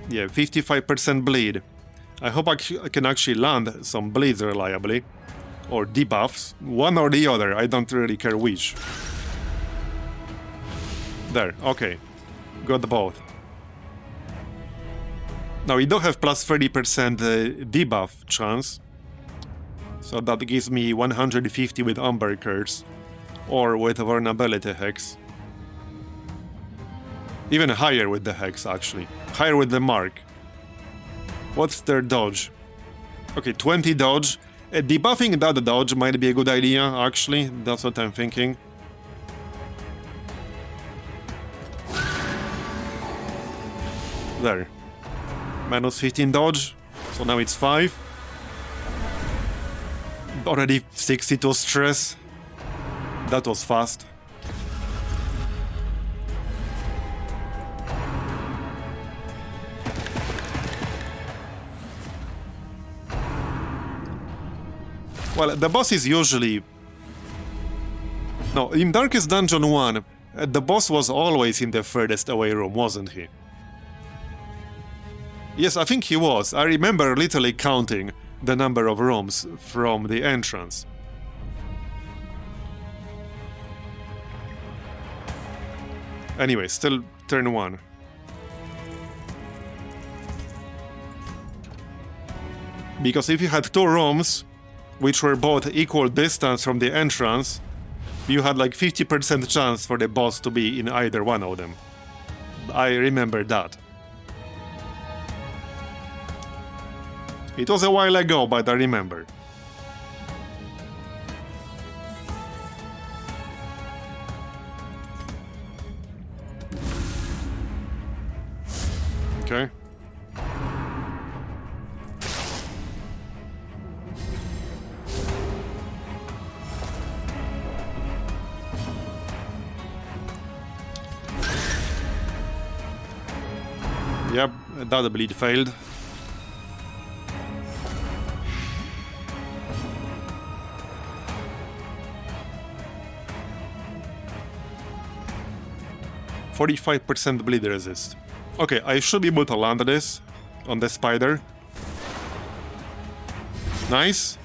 Yeah, 55% bleed. I hope I can actually land some bleeds reliably. Or debuffs. One or the other, I don't really care which. There, okay. Got both. Now we do have plus 30% debuff chance. So that gives me 150 with Umber Curse. Or with Vulnerability Hex. Even higher with the Hex, actually. Higher with the Mark. What's their dodge? Okay, 20 dodge. Debuffing that dodge might be a good idea, actually. That's what I'm thinking. There. Minus 15 dodge, so now it's 5. Already 62 stress. That was fast. Well, the boss is usually... No, in Darkest Dungeon 1, the boss was always in the furthest away room, wasn't he? Yes, I think he was. I remember literally counting the number of rooms from the entrance. Anyway, still turn 1. Because if you had 2 rooms, which were both equal distance from the entrance, you had like 50% chance for the boss to be in either one of them. I remember that. It was a while ago, but I remember. Okay. Yep, that bleed failed. %45% bleed resist. Okay, I should be able to land this on the spider. Nice.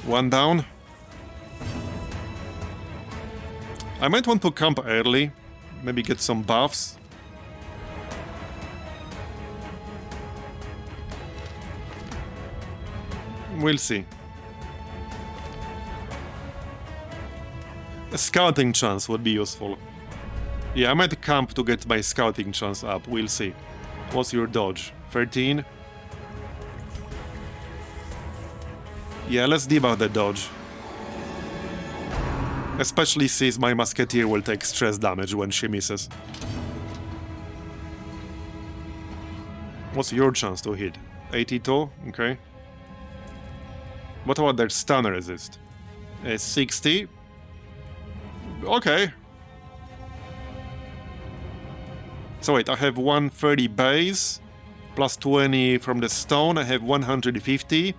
1 down. I might want to camp early, maybe get some buffs. We'll see. A scouting chance would be useful. Yeah, I might camp to get my scouting chance up, we'll see. What's your dodge? 13? Yeah, let's debug the dodge. Especially since my musketeer will take stress damage when she misses. What's your chance to hit? 82? Okay. What about their stun resist? 60? Okay. So wait, I have 130 base, plus 20 from the stone, I have 150.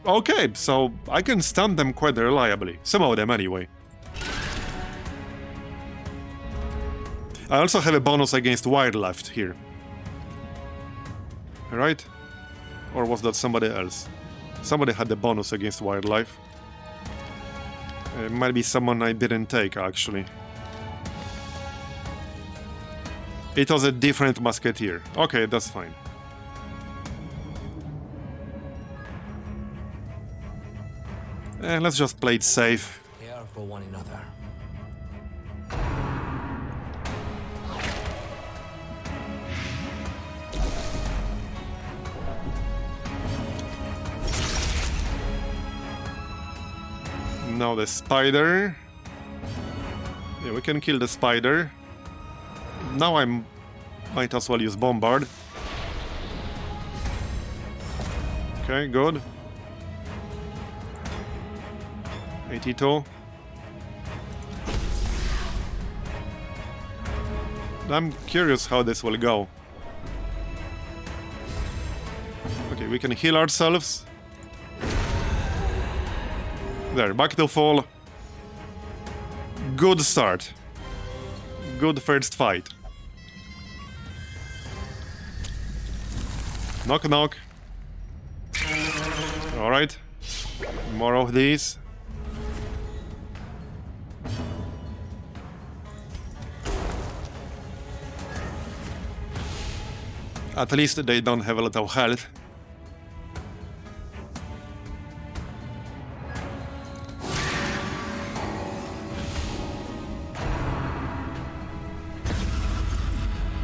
Okay, so I can stun them quite reliably. Some of them anyway. I also have a bonus against wildlife here. Right? Or was that somebody else? Somebody had the bonus against wildlife. It might be someone I didn't take, actually. It was a different musketeer. Okay, that's fine. Let's just play it safe. Care for one another. Now the spider. Yeah, we can kill the spider. Now I might as well use bombard. Okay, good. 82. I'm curious how this will go. Okay, we can heal ourselves. There, back to full. Good start. Good first fight. Knock knock. Alright. More of these. At least they don't have a lot of health.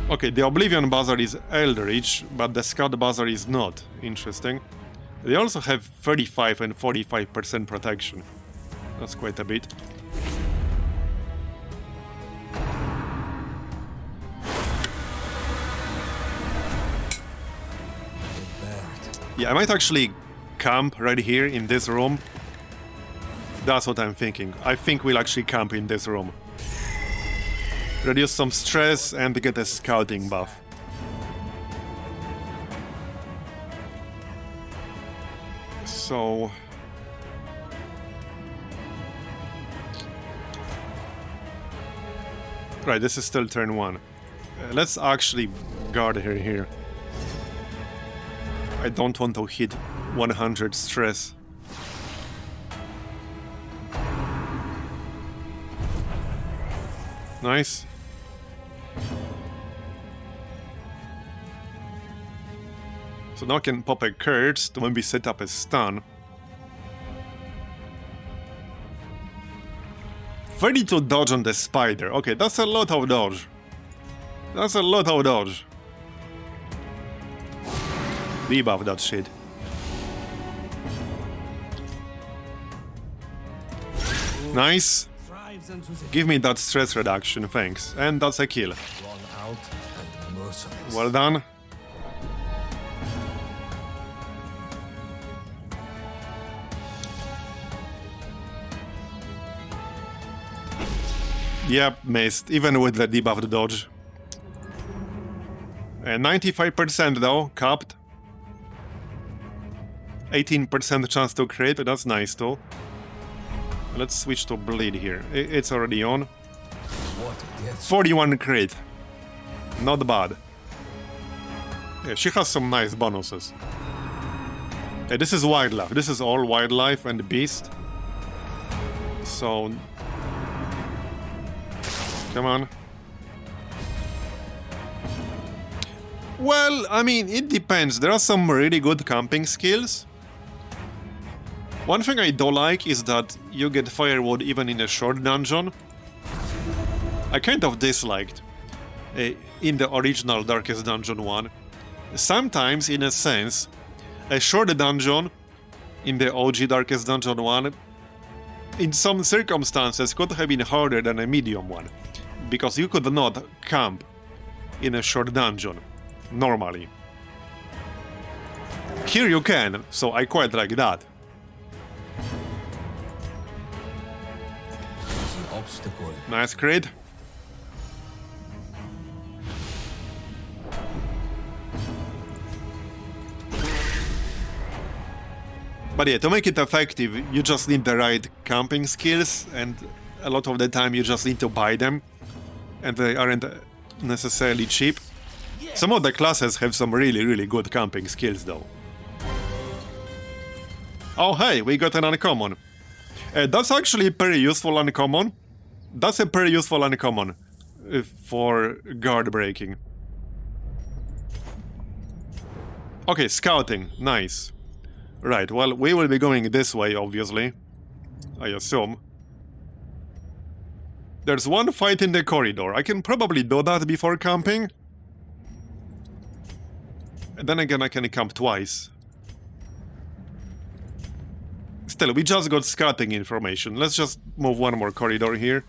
Okay, the Oblivion Buzzer is Eldritch, but the Scout Buzzer is not. Interesting. They also have 35 and 45% protection. That's quite a bit. Yeah, I might actually camp right here in this room. That's what I'm thinking. I think we'll actually camp in this room. Reduce some stress and get a scouting buff. So... Right, this is still turn 1. Let's actually guard her here. I don't want to hit 100 stress. Nice. So now I can pop a curse to maybe set up a stun. 32 dodge on the spider. Okay, that's a lot of dodge. That's a lot of dodge. Debuff that shit. Nice. Give me that stress reduction, thanks. And that's a kill. Well done. Yep, missed, even with the debuffed dodge. 95% though, capped. 18% chance to crit, that's nice too. Let's switch to bleed here. It's already on. 41 crit. Not bad. Yeah, she has some nice bonuses. Yeah, this is wildlife. This is all wildlife and beast. So... Come on. Well, I mean, it depends. There are some really good camping skills. One thing I don't like is that you get firewood even in a short dungeon. I kind of disliked in the original Darkest Dungeon 1. Sometimes, in a sense, a short dungeon in the OG Darkest Dungeon 1 in some circumstances could have been harder than a medium one. Because you could not camp in a short dungeon, normally. Here you can, so I quite like that. Obstacle. Nice crit. But yeah, to make it effective, you just need the right camping skills, and a lot of the time you just need to buy them. And they aren't necessarily cheap. Some of the classes have some really good camping skills though. Oh hey, we got an uncommon. That's actually pretty useful uncommon. That's a pretty useful uncommon for guard breaking. Okay, scouting, nice. Right, well, we will be going this way, obviously. I assume. There's one fight in the corridor. I can probably do that before camping. And then again, I can camp twice. Still, we just got scouting information. Let's just move one more corridor here.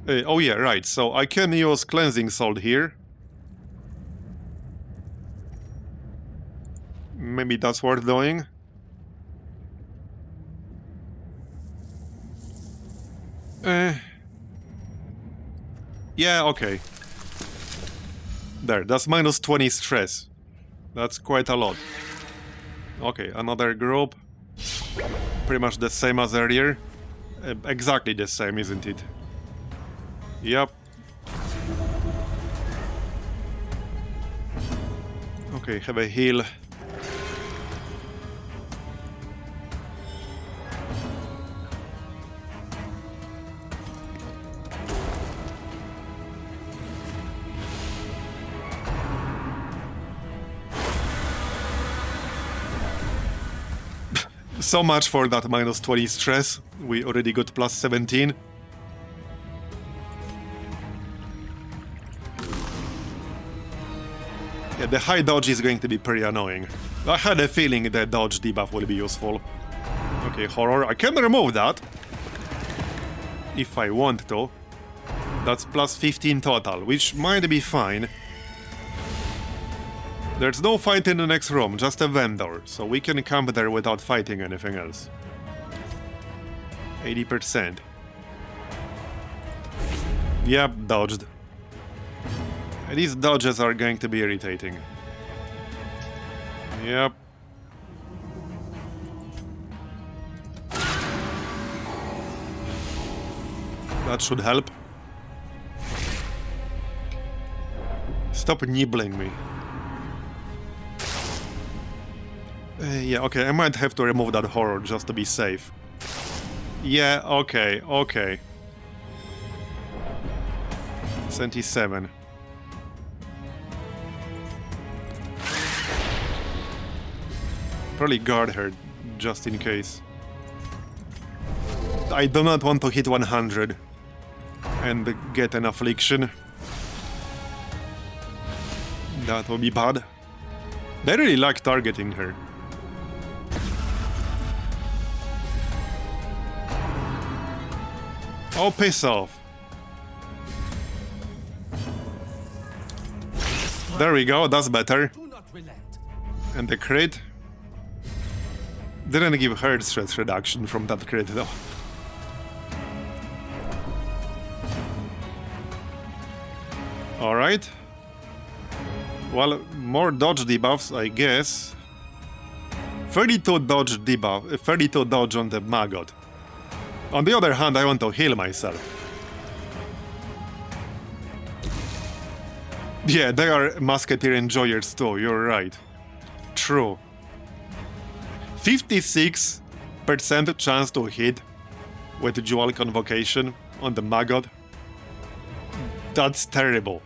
Oh yeah, right. So I can use Cleansing Salt here. Maybe that's worth doing. Yeah, okay. There, that's minus 20 stress. That's quite a lot. Okay, another group. Pretty much the same as earlier. Exactly the same, isn't it? Yep. Okay, have a heal. So much for that minus 20 stress. We already got plus 17. Yeah, the high dodge is going to be pretty annoying. I had a feeling the dodge debuff will be useful. Okay, horror. I can remove that. if I want to. That's plus 15 total, which might be fine. There's no fight in the next room, just a vendor, so we can camp there without fighting anything else. 80%. Yep, dodged. These dodges are going to be irritating. Yep. That should help. Stop nibbling me. Yeah, okay, I might have to remove that horror just to be safe. Yeah, okay, okay. 77. Probably guard her, just in case. I do not want to hit 100 and get an affliction. That would be bad. They really like targeting her. Oh, piss off. There we go, that's better. And the crit? Didn't give her stress reduction from that crit though. Alright. Well, more dodge debuffs, I guess. 32 dodge debuff, 32 dodge on the maggot. On the other hand, I want to heal myself. Yeah, they are musketeer enjoyers too, you're right. True. 56% chance to hit with dual convocation on the maggot. That's terrible.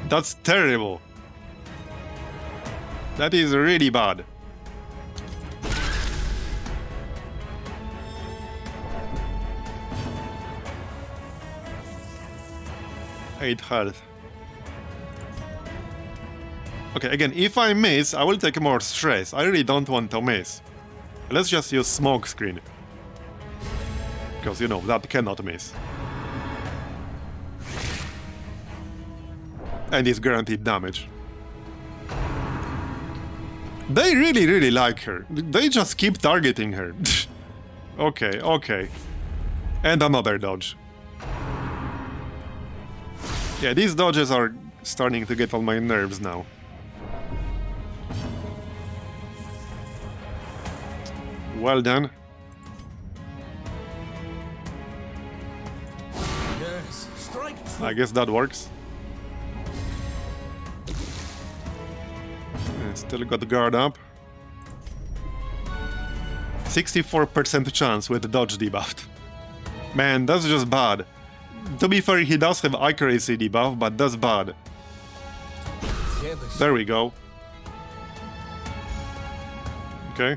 That's terrible. That is really bad. Eight health. Okay, again, if I miss, I will take more stress. I really don't want to miss. Let's just use smoke screen. Because, you know, that cannot miss. And it's guaranteed damage. They really like her. They just keep targeting her. Okay, okay. And another dodge. Yeah, these dodges are starting to get on my nerves now. Well done. Yes, strike true. I guess that works. Still got the guard up. 64% chance with the dodge debuff. Man, that's just bad. To be fair, he does have accuracy debuff, but that's bad. There we go. Okay.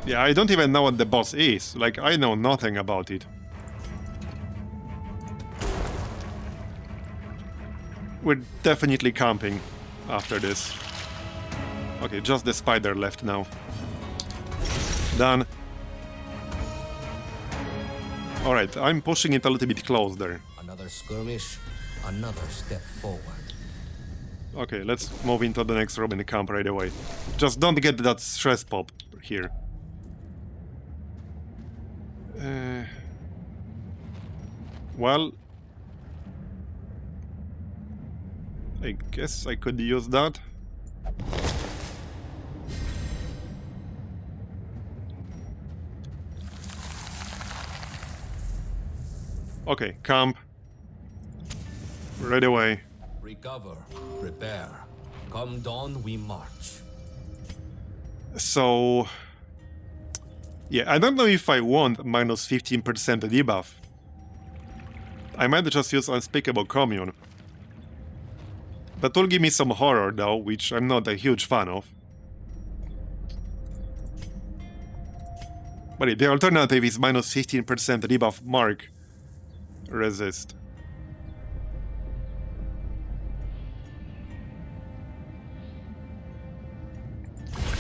Yeah, I don't even know what the boss is. Like, I know nothing about it. We're definitely camping after this. Okay, just the spider left now. Done. Alright, I'm pushing it a little bit closer. Another skirmish, another step forward. Okay, let's move into the next room in the camp right away. Just don't get that stress pop here. Well, I guess I could use that. Okay, camp. Right away. Recover, prepare. Come dawn, we march. So... yeah, I don't know if I want minus 15% debuff. I might just use Unspeakable Commune. That will give me some horror though, which I'm not a huge fan of. But the alternative is minus 15% debuff mark. Resist.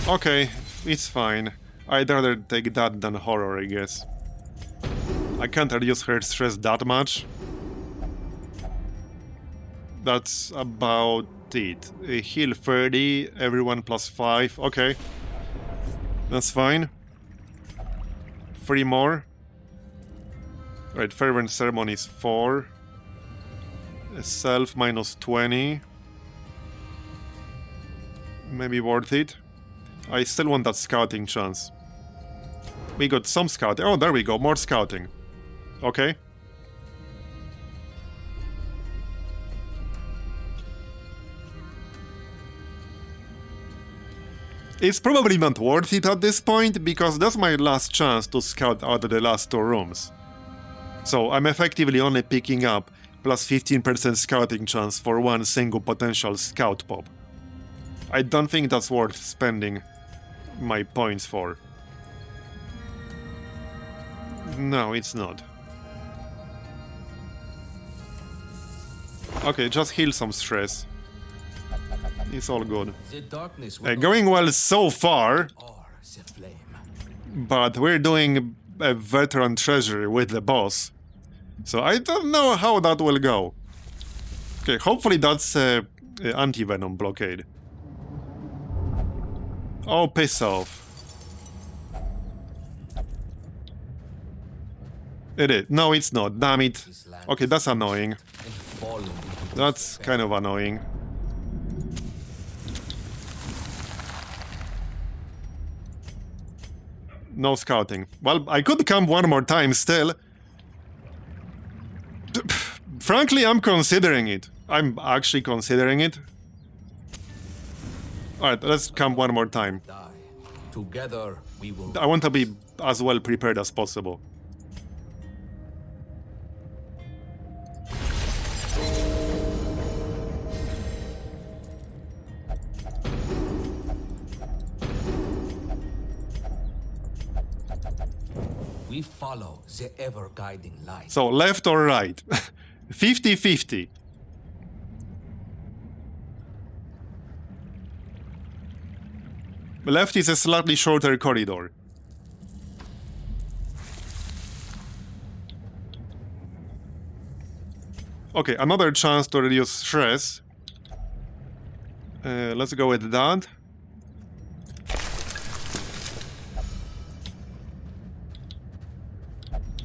Okay, it's fine. I'd rather take that than horror, I guess. I can't reduce her stress that much. That's about it. Heal 30, everyone +5. Okay. That's fine. 3 more. Right, Fervent Ceremony is 4. Self -20. Maybe worth it. I still want that scouting chance. We got some scouting. Oh, there we go. More scouting. Okay. It's probably not worth it at this point, because that's my last chance to scout out of the last 2 rooms. So I'm effectively only picking up +15% scouting chance for one single potential scout pop. I don't think that's worth spending my points for. No, it's not. Okay, just heal some stress. It's all good. The darkness Going well so far, or the flame. but we're doing a veteran treasury with the boss. So I don't know how that will go. Okay, hopefully that's anti-venom blockade. Oh, piss off. It is. No, it's not. Damn it. Okay, that's annoying. And fallen into That's kind of annoying. No scouting. Well, I could camp one more time still. Frankly, I'm considering it. I'm actually considering it. Alright, let's camp one more time. die. Together we will. I want to be as well prepared as possible. We follow the ever-guiding light. So, left or right? 50-50. Left is a slightly shorter corridor. Okay, another chance to reduce stress. Let's go with that.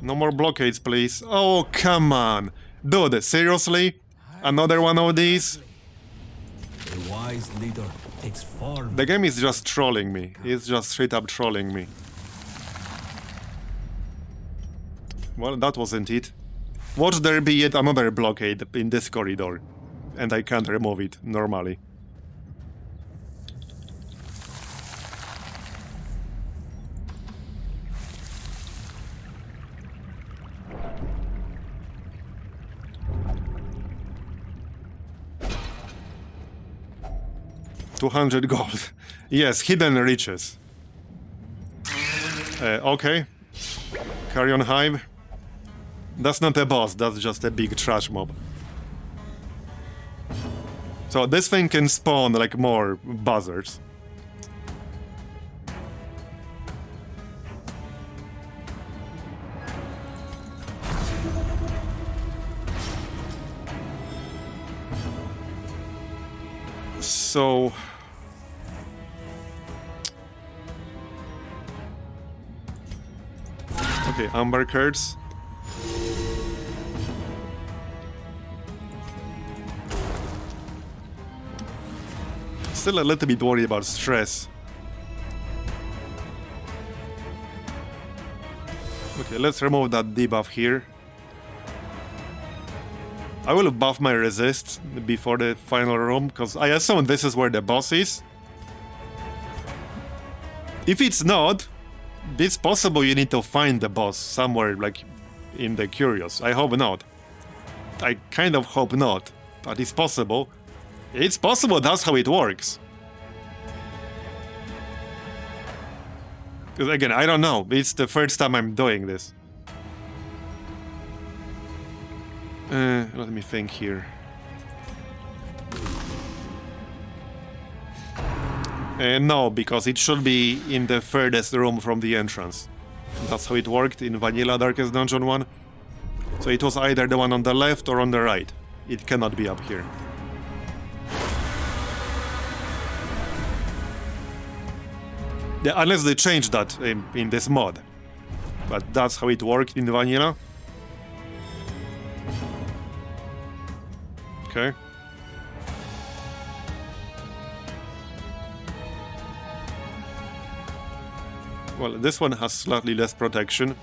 No more blockades, please. Oh, come on. Dude, seriously? Another one of these? A wise leader takes far. The game is just trolling me. It's just straight up trolling me. Well, that wasn't it. Watch there be yet another blockade in this corridor. And I can't remove it normally. $200 gold. Yes, hidden riches. Okay. Carrion Hive. That's not a boss, that's just a big trash mob. So this thing can spawn like more buzzards. So okay, Amber cards. Still a little bit worried about stress. Okay, let's remove that debuff here. I will buff my resist before the final room, because I assume this is where the boss is. If it's not, it's possible you need to find the boss somewhere, like, in the Curious. I hope not. I kind of hope not, but it's possible. It's possible that's how it works. Because again, I don't know. It's the first time I'm doing this. Let me think here. No, because it should be in the furthest room from the entrance. That's how it worked in Vanilla Darkest Dungeon 1. So it was either the one on the left or on the right. It cannot be up here. Yeah, unless they changed that in this mod. But that's how it worked in Vanilla. Okay. Well, this one has slightly less protection.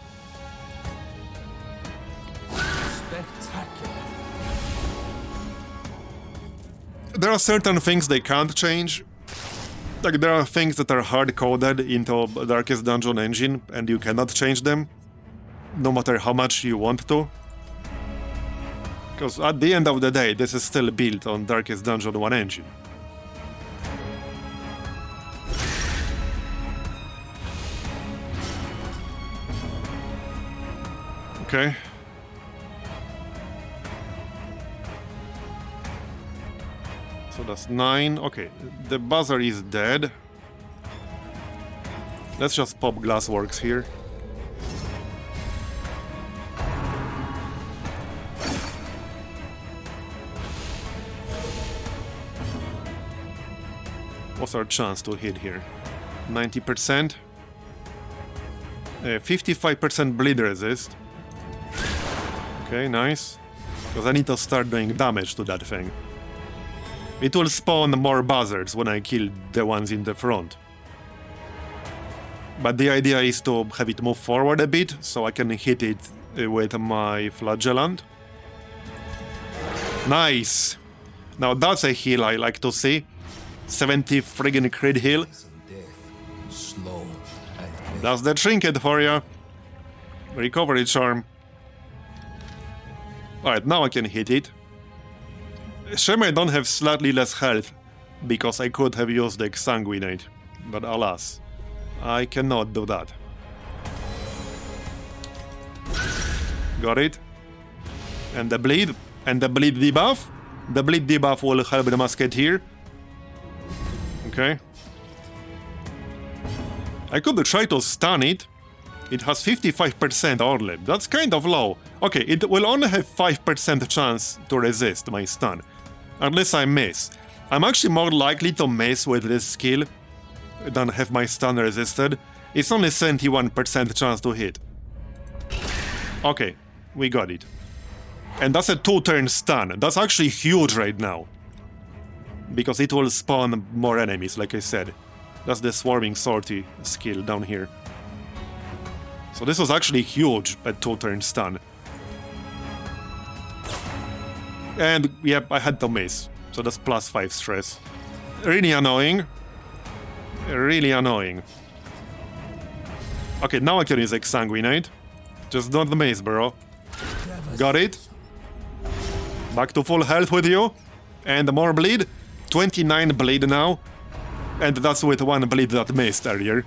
Spectacular. There are certain things they can't change. Like, there are things that are hard-coded into Darkest Dungeon engine, and you cannot change them, no matter how much you want to. Because at the end of the day, this is still built on Darkest Dungeon 1 engine. Okay. So that's 9. Okay, the buzzer is dead. Let's just pop Glassworks here. What's our chance to hit here? 90%. 55% bleed resist. Okay, nice. Because I need to start doing damage to that thing. It will spawn more buzzards when I kill the ones in the front. But the idea is to have it move forward a bit, so I can hit it with my flagellant. Nice! Now that's a heal I like to see. 70 friggin' crit heal. Slow and That's the Trinket for ya. Recovery charm. Alright, now I can hit it. Shame I don't have slightly less health, because I could have used the Exsanguinate. But alas, I cannot do that. Got it. And the bleed. And the bleed debuff. The bleed debuff will help the Musketeer. Okay. I could try to stun it. It has 55% only. That's kind of low. Okay, it will only have 5% chance to resist my stun. Unless I miss. I'm actually more likely to miss with this skill than have my stun resisted. It's only 71% chance to hit. Okay, we got it. And that's a 2-turn stun. That's actually huge right now. Because it will spawn more enemies, like I said. That's the Swarming Sortie skill down here. So this was actually huge, a 2-turn stun. And yep, I had to miss. So that's +5 stress. Really annoying. Really annoying. Okay, now I can use Exsanguinate. Just don't miss, bro. Got it. Back to full health with you. And more bleed. 29 bleed now. And that's with 1 bleed that missed earlier.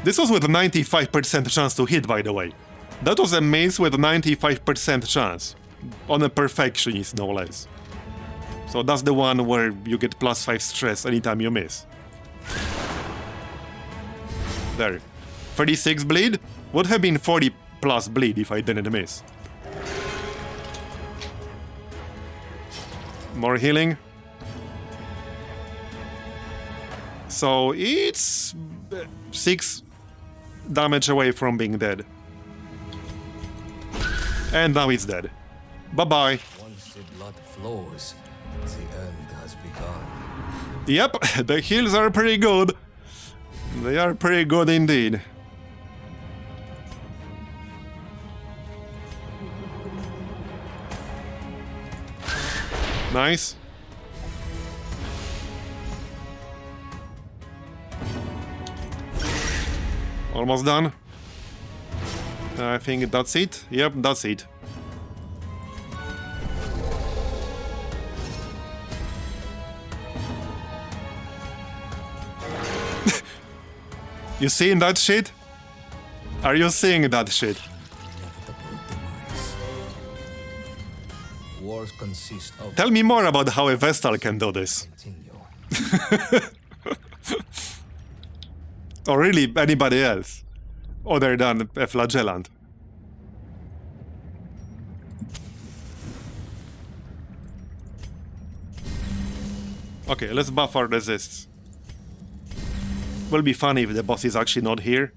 This was with 95% chance to hit, by the way. That was a miss with 95% chance. On a perfectionist, no less. So that's the one where you get +5 stress anytime you miss. There. 36 bleed? Would have been 40 plus bleed if I didn't miss. More healing. So it's 6 damage away from being dead. And now it's dead. Bye-bye. once the blood flows, the end has begun. Yep, the heals are pretty good. They are pretty good indeed. Nice. Almost done. I think that's it. Yep, that's it. You seeing that shit? Are you seeing that shit? Inevitable demise. Wars consist of Tell me more about how a Vestal can do this. continue. Or really anybody else, other than a flagellant. Okay, let's buff our resists. Will be funny if the boss is actually not here.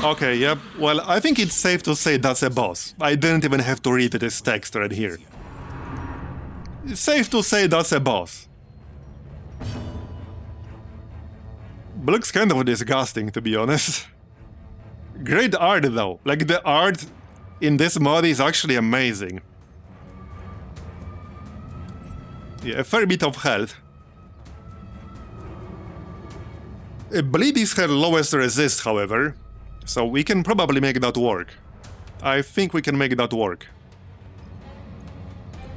Okay, yep. Well, I think it's safe to say that's a boss. I didn't even have to read this text right here. It's safe to say that's a boss. But looks kind of disgusting, to be honest. Great art, though. Like, the art in this mod is actually amazing. Yeah, a fair bit of health. Bleed is her lowest resist, however. So we can probably make that work. I think we can make that work.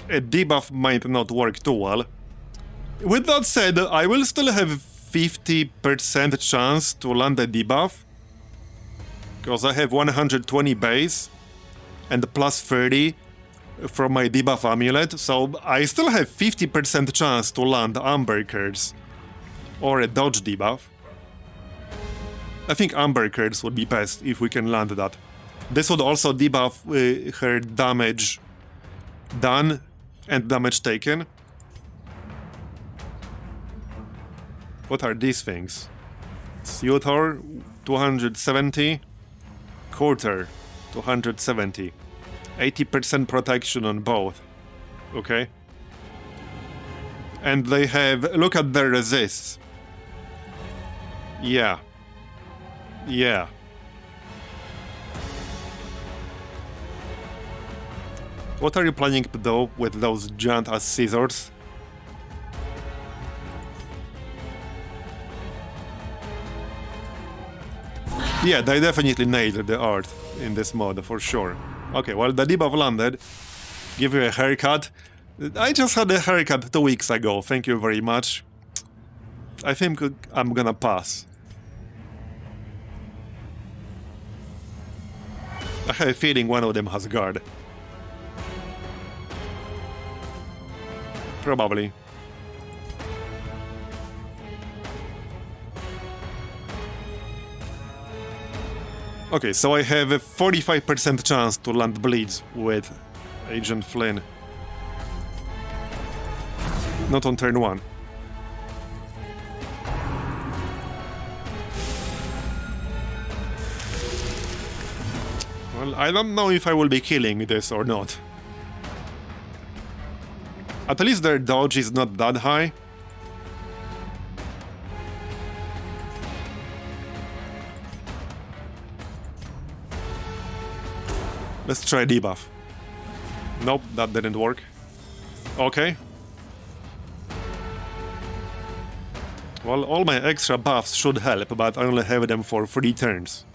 A debuff might not work too well. With that said, I will still have 50% chance to land a debuff. Because I have 120 base and plus 30 from my debuff amulet, so I still have 50% chance to land Amber Curse or a dodge debuff. I think Amber Curse would be best if we can land that. This would also debuff her damage done and damage taken. What are these things? Suitor, 270. Quarter, 270. 80% protection on both. Okay. And they have... Look at their resists. Yeah. Yeah. What are you planning to do with those giant-ass scissors? Yeah, they definitely nailed the art in this mod, for sure. Okay, well, the debuff landed. Give you a haircut. I just had a haircut 2 weeks ago, thank you very much. I think I'm gonna pass. I have a feeling one of them has guard. Probably. Okay, so I have a 45% chance to land bleeds with Agent Flynn. Not on turn 1. Well, I don't know if I will be killing this or not. At least their dodge is not that high. Let's try debuff. Nope, that didn't work. Okay. Well, all my extra buffs should help, but I only have them for 3 turns.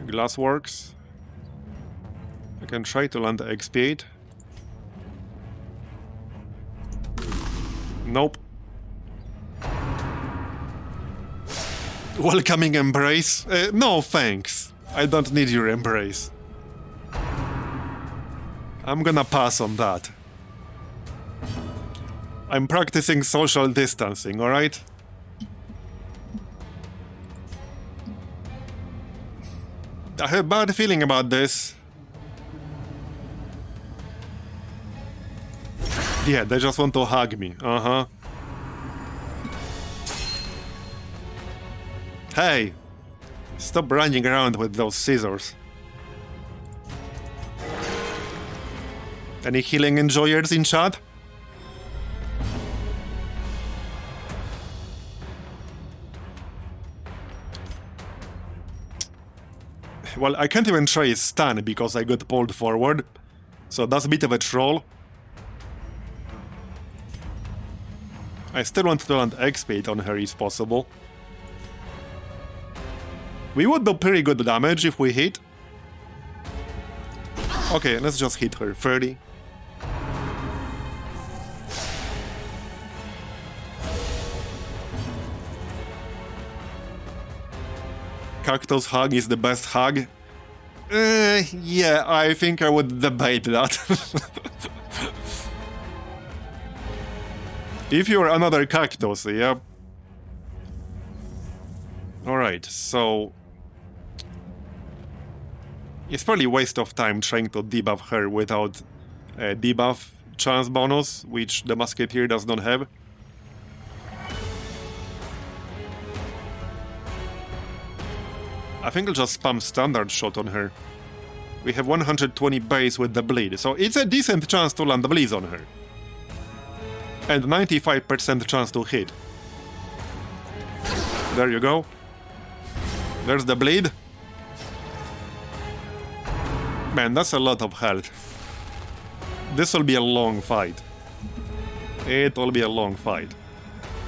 Glassworks. I can try to land XP8. Nope. Welcoming embrace? No thanks. I don't need your embrace. I'm gonna pass on that. I'm practicing social distancing, alright? I have a bad feeling about this. Yeah, they just want to hug me. Uh-huh. Hey! Stop running around with those scissors. Any healing enjoyers in chat? Well, I can't even try stun because I got pulled forward. So that's a bit of a troll. I still want to land XP on her if possible. We would do pretty good damage if we hit. Okay, let's just hit her. 30. Cactus hug is the best hug. Yeah, I think I would debate that. If you're another cactus, yeah. Alright, so... It's probably a waste of time trying to debuff her without a debuff chance bonus, which the Musketeer does not have. I think I'll just spam standard shot on her. We have 120 base with the bleed, so it's a decent chance to land the bleeds on her. And 95% chance to hit. There you go. There's the bleed. Man, that's a lot of health. This will be a long fight. It will be a long fight.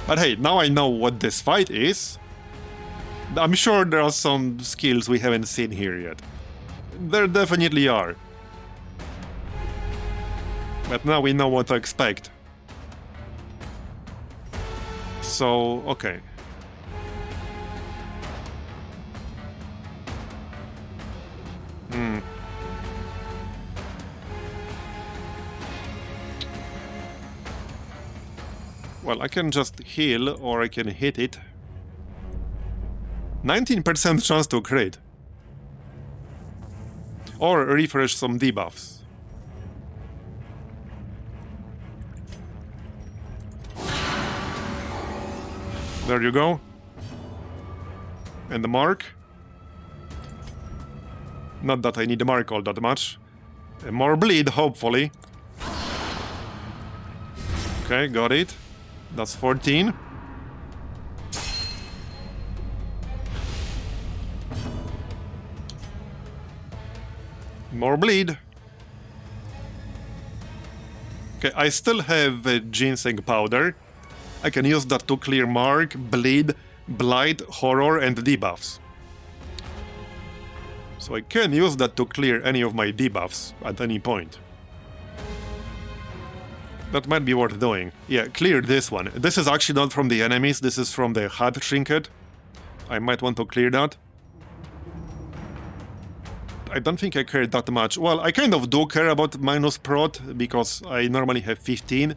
But hey, now I know what this fight is. I'm sure there are some skills we haven't seen here yet. There definitely are. But now we know what to expect. So, okay. Well, I can just heal, or I can hit it. 19% chance to crit. Or refresh some debuffs. There you go. And the mark. Not that I need the mark all that much. More bleed, hopefully. Okay, got it. That's 14. More bleed. Okay, I still have ginseng powder. I can use that to clear mark, bleed, blight, horror, and debuffs. So I can use that to clear any of my debuffs at any point. That might be worth doing. Yeah, clear this one. This is actually not from the enemies, this is from the HUD trinket. I might want to clear that. I don't think I care that much. Well, I kind of do care about minus prot, because I normally have 15.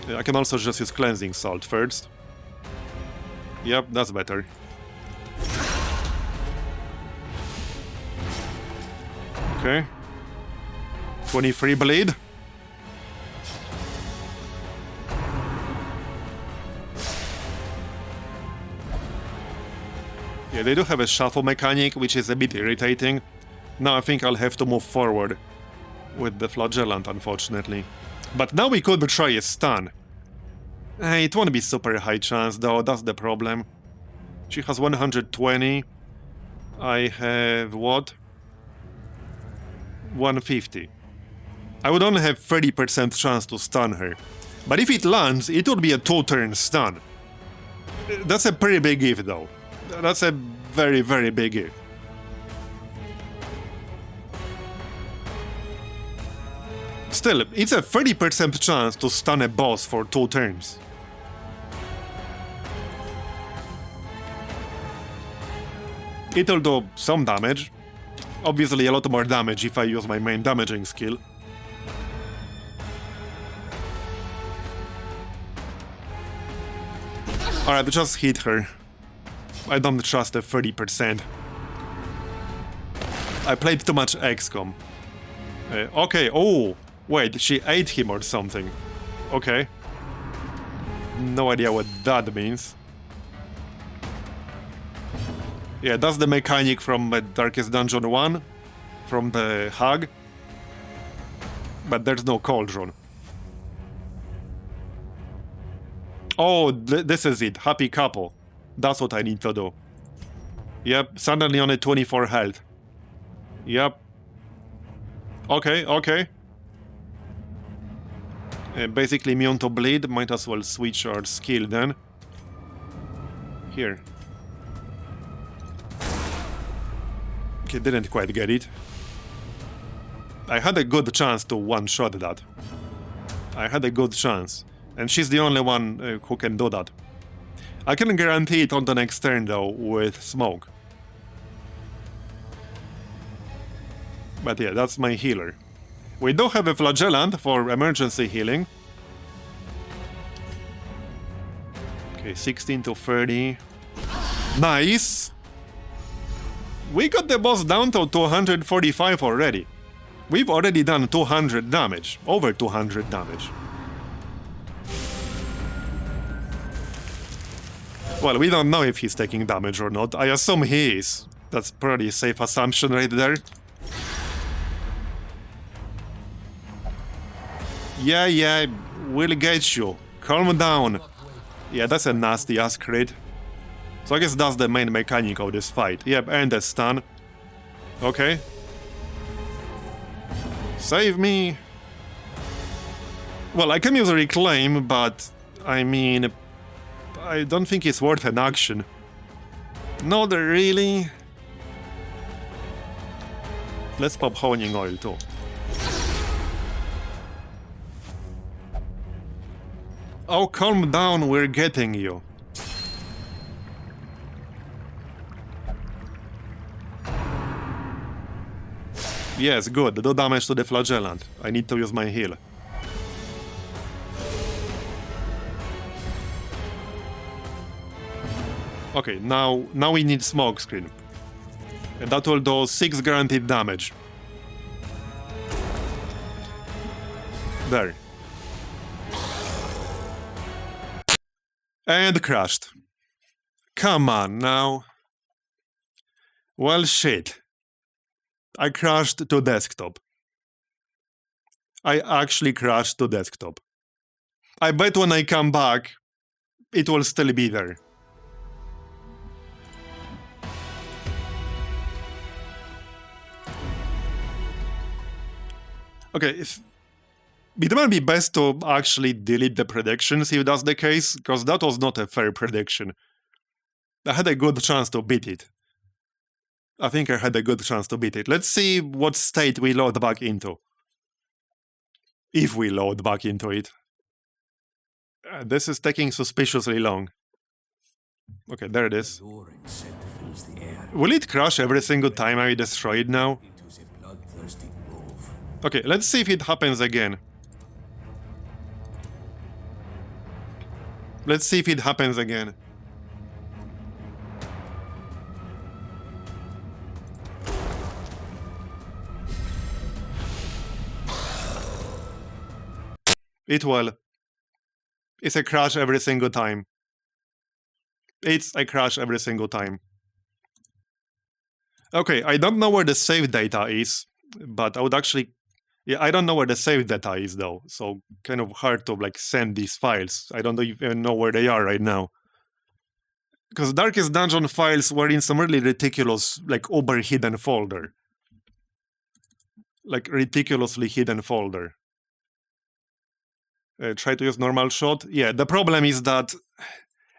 I can also just use Cleansing Salt first. Yep, that's better. Okay. 23 bleed. Yeah, they do have a shuffle mechanic, which is a bit irritating. Now I think I'll have to move forward with the Flagellant, unfortunately. But now we could try a stun. It won't be super high chance, though, that's the problem. She has 120. I have what? 150. I would only have 30% chance to stun her. But if it lands, it would be a 2-turn stun. That's a pretty big if, though. That's a very, very big if. Still, it's a 30% chance to stun a boss for 2 turns. It'll do some damage. Obviously a lot more damage if I use my main damaging skill. Alright, just hit her. I don't trust the 30%. I played too much XCOM. Okay, oh! Wait, she ate him or something. Okay. No idea what that means. Yeah, that's the mechanic from Darkest Dungeon 1. From the Hag. But there's no cauldron. Oh, this is it. Happy couple. That's what I need to do. Yep, suddenly only 24 health. Yep. Okay, okay. Basically immune to bleed, might as well switch our skill then. Here. Okay, didn't quite get it. I had a good chance to one-shot that. I had a good chance. And she's the only one who can do that. I can guarantee it on the next turn though, with smoke. But yeah, that's my healer. We do have a flagellant for emergency healing. Okay, 16 to 30. Nice! We got the boss down to 245 already. We've already done 200 damage. Over 200 damage. Well, we don't know if he's taking damage or not. I assume he is. That's pretty a safe assumption right there. Yeah, we'll get you. Calm down. Yeah, that's a nasty ass crit. So I guess that's the main mechanic of this fight. Yep, and a stun. Okay. Save me. Well, I can use a reclaim, but I mean, I don't think it's worth an action. Not really. Let's pop honing oil too. Oh, calm down, we're getting you. Yes, good. Do damage to the flagellant. I need to use my heal. Okay, now we need smokescreen. And that will do 6 guaranteed damage. There. And crashed. Come on now. Well, shit. I crashed to desktop. I actually crashed to desktop. I bet when I come back, it will still be there. Okay, it might be best to actually delete the predictions if that's the case, because that was not a fair prediction. I had a good chance to beat it. I think I had a good chance to beat it. Let's see what state we load back into. If we load back into it. This is taking suspiciously long. Okay, there it is. Will it crash every single time I destroy it now? Okay, let's see if it happens again. Let's see if it happens again. It will. It's a crash every single time. It's a crash every single time. Okay, I don't know where the save data is, but I would actually... Yeah, I don't know where the save data is though, so kind of hard to like send these files. I don't even know where they are right now. Because Darkest Dungeon files were in some really ridiculous, like uber hidden folder. Like ridiculously hidden folder. Try to use normal shot. Yeah, the problem is that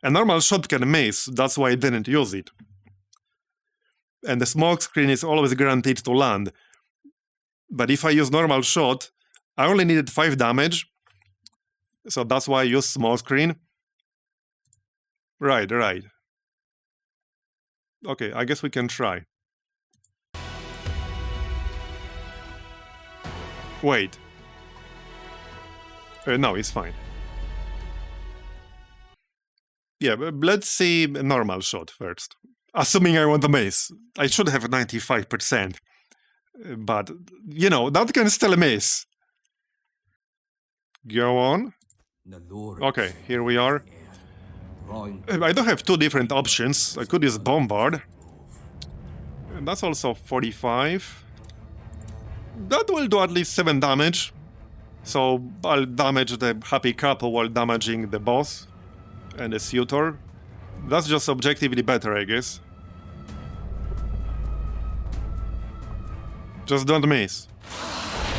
a normal shot can miss, that's why I didn't use it. And the smokescreen is always guaranteed to land. But if I use normal shot, I only needed 5 damage. So that's why I use smokescreen. Right. Okay, I guess we can try. Wait. No, it's fine. Yeah, but let's see a normal shot first. Assuming I want the mace. I should have 95%. But, you know, that can still miss. Go on. Okay, here we are. I do have 2 different options. I could use Bombard. And that's also 45. That will do at least 7 damage. So I'll damage the happy couple while damaging the boss and the suitor. That's just objectively better, I guess. Just don't miss.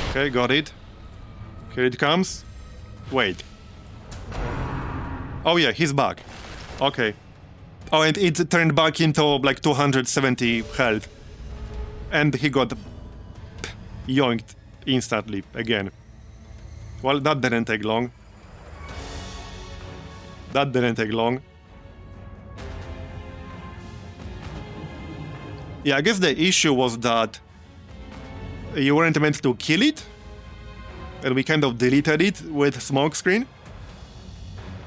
Okay, got it. Here it comes. Wait. Oh yeah, he's back. Okay. Oh, and it turned back into like 270 health. And he got yoinked instantly again. Well, that didn't take long. That didn't take long. Yeah, I guess the issue was that You weren't meant to kill it? And we kind of deleted it with smokescreen?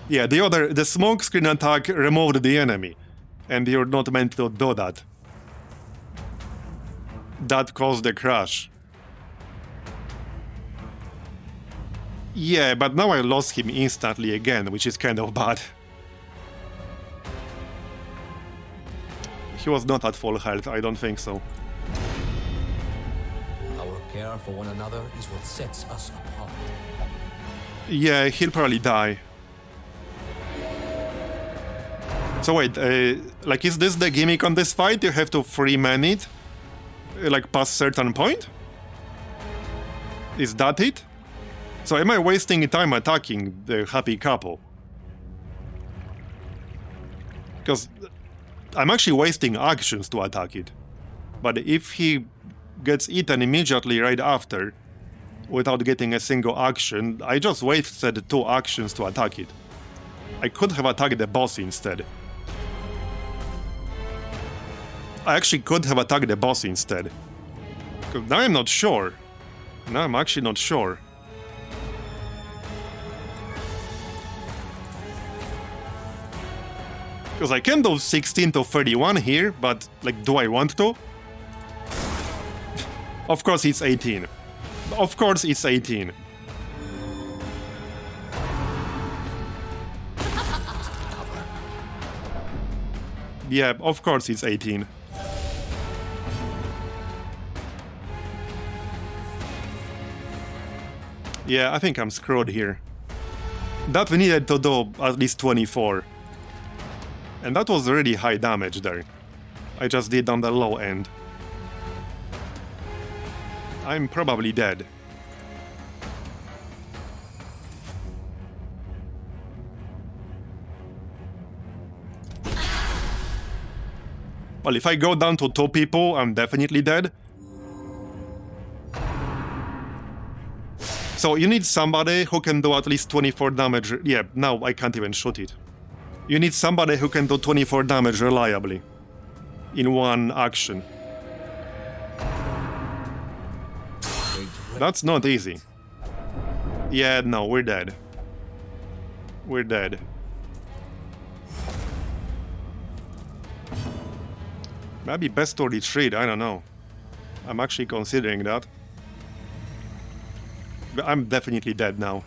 Yeah, the smokescreen attack removed the enemy. And you're not meant to do that. That caused the crash. Yeah, but now I lost him instantly again, which is kind of bad. He was not at full health, I don't think so. Our care for one another is what sets us apart. Yeah, he'll probably die. So wait, like is this the gimmick on this fight? You have to free man it? Like past certain point? Is that it? So am I wasting time attacking the happy couple? Because I'm actually wasting actions to attack it. But if he gets eaten immediately right after, without getting a single action, I just wasted 2 actions to attack it. I could have attacked the boss instead. I actually could have attacked the boss instead. Now I'm not sure. Now I'm actually not sure. Because I can do 16 to 31 here, but, like, do I want to? Of course it's 18. Of course it's 18. Yeah, of course it's 18. Yeah, I think I'm screwed here. That we needed to do at least 24. And that was really high damage there. I just did on the low end. I'm probably dead. Well, if I go down to 2 people, I'm definitely dead. So you need somebody who can do at least 24 damage. Yeah, now I can't even shoot it. You need somebody who can do 24 damage reliably. In one action. That's not easy. Yeah, no, we're dead. We're dead. Maybe best to retreat, I don't know. I'm actually considering that. But I'm definitely dead now.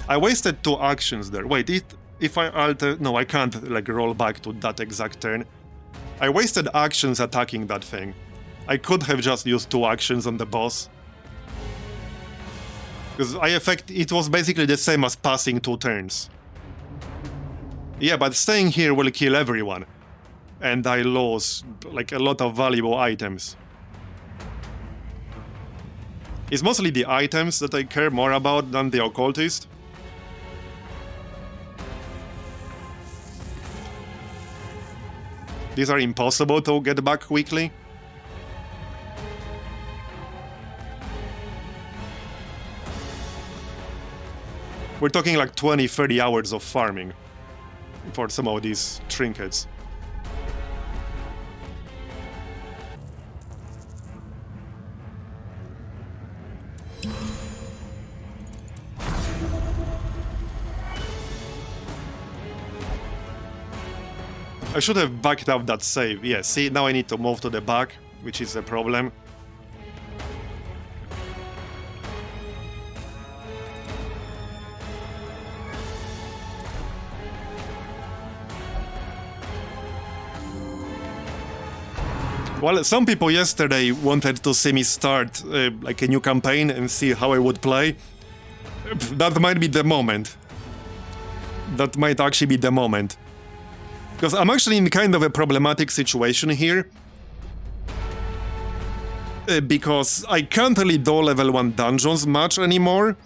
I wasted 2 actions there. Wait, if I alter... No, I can't, like, roll back to that exact turn. I wasted actions attacking that thing. I could have just used 2 actions on the boss. Because it was basically the same as passing 2 turns. Yeah, but staying here will kill everyone. And I lose, like, a lot of valuable items. It's mostly the items that I care more about than the occultist. These are impossible to get back quickly. We're talking like 20-30 hours of farming for some of these trinkets. I should have backed up that save. Yeah, see, now I need to move to the back, which is a problem. Well, some people yesterday wanted to see me start like a new campaign and see how I would play. That might be the moment. That might actually be the moment. Because I'm actually in kind of a problematic situation here. Because I can't really do level 1 dungeons much anymore.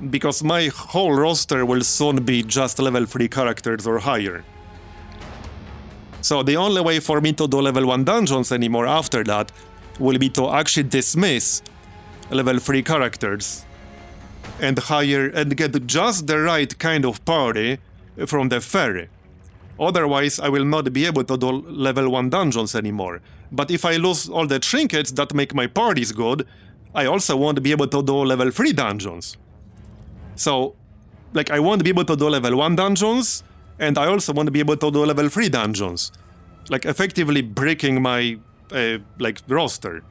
Because my whole roster will soon be just level 3 characters or higher. So the only way for me to do level 1 dungeons anymore after that will be to actually dismiss level 3 characters. And hire and get just the right kind of party from the ferry. Otherwise, I will not be able to do level 1 dungeons anymore. But if I lose all the trinkets that make my parties good, I also won't be able to do level 3 dungeons. So, like, I won't be able to do level 1 dungeons, and I also won't be able to do level 3 dungeons. Like, effectively breaking my, like, roster.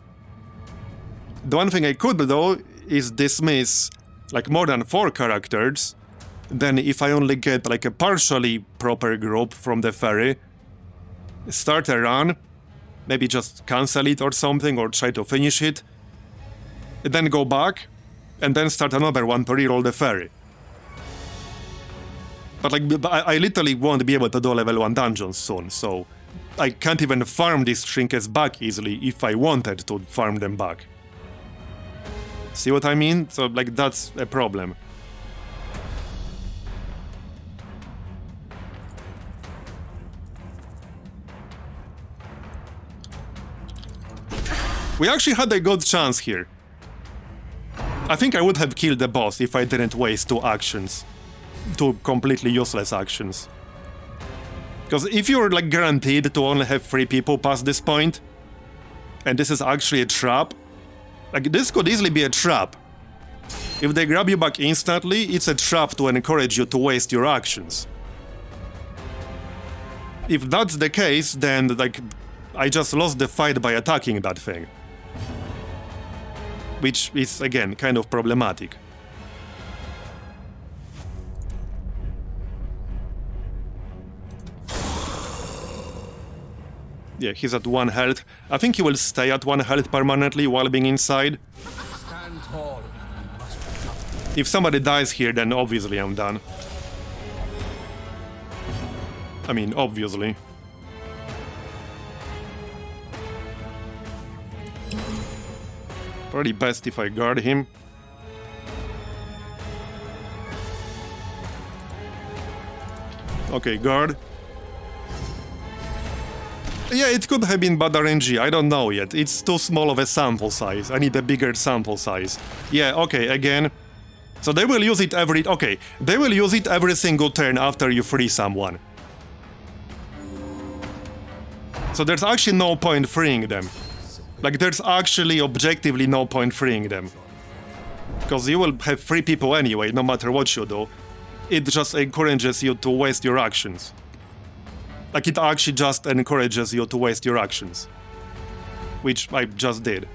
The one thing I could do is dismiss, like, more than 4 characters. Then if I only get, like, a partially proper group from the ferry, start a run, maybe just cancel it or something, or try to finish it, then go back, and then start another one to reroll the ferry. But like, I literally won't be able to do level 1 dungeons soon, so I can't even farm these trinkets back easily if I wanted to farm them back. See what I mean? So like, that's a problem. We actually had a good chance here. I think I would have killed the boss if I didn't waste 2 actions. 2 completely useless actions. Because if you're like guaranteed to only have 3 people past this point, and this is actually a trap, like this could easily be a trap. If they grab you back instantly, it's a trap to encourage you to waste your actions. If that's the case, then like I just lost the fight by attacking that thing. Which is, again, kind of problematic. Yeah, he's at 1 health. I think he will stay at 1 health permanently while being inside. Stand tall. If somebody dies here, then obviously I'm done. I mean, obviously. Probably best if I guard him. Okay, guard. Yeah, it could have been bad RNG, I don't know yet. It's too small of a sample size. I need a bigger sample size. Yeah, okay, again. So they will use it every... Okay, they will use it every single turn after you free someone. So there's actually no point freeing them. Like, there's actually objectively no point freeing them. Because you will have 3 people anyway, no matter what you do. It just encourages you to waste your actions. Like, it actually just encourages you to waste your actions. Which I just did.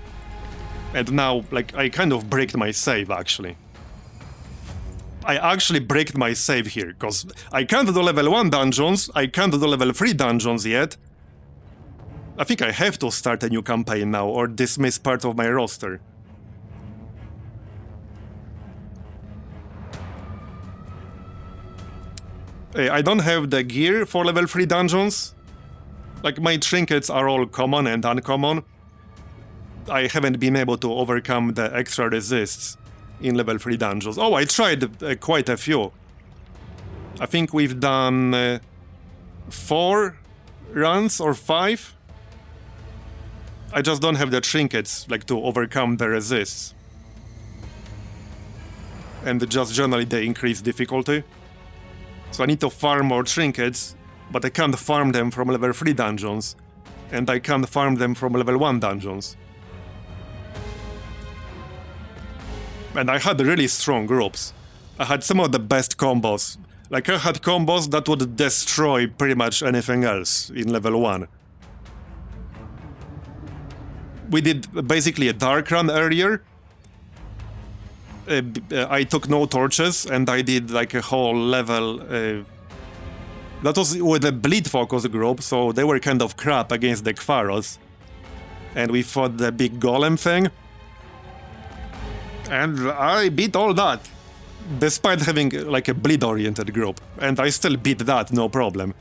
And now, like, I kind of bricked my save, actually. I actually bricked my save here, because I can't do level 1 dungeons, I can't do level 3 dungeons yet. I think I have to start a new campaign now, or dismiss part of my roster. I don't have the gear for level 3 dungeons. Like, my trinkets are all common and uncommon. I haven't been able to overcome the extra resists in level 3 dungeons. Oh, I tried quite a few. I think we've done 4 runs or 5. I just don't have the trinkets, like, to overcome the resists. And just generally they increase difficulty. So I need to farm more trinkets, but I can't farm them from level 3 dungeons. And I can't farm them from level 1 dungeons. And I had really strong groups. I had some of the best combos. Like, I had combos that would destroy pretty much anything else in level 1. We did basically a dark run earlier. I took no torches and I did like a whole level. That was with a bleed focus group, so they were kind of crap against the Kvaros. And we fought the big golem thing. And I beat all that. Despite having like a bleed oriented group. And I still beat that, no problem.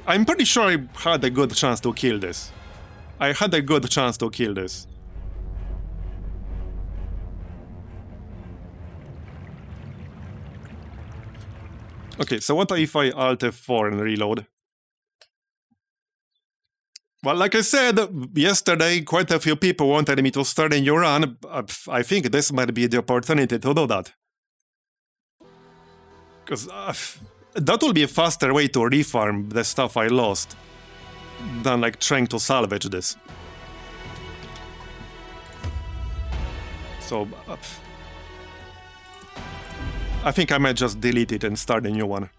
I'm pretty sure I had a good chance to kill this. I had a good chance to kill this. Okay, so what if I Alt F4 and reload? Well, like I said, yesterday quite a few people wanted me to start a new run. I think this might be the opportunity to do that. Because that will be a faster way to refarm the stuff I lost than like trying to salvage this. So I think I might just delete it and start a new one.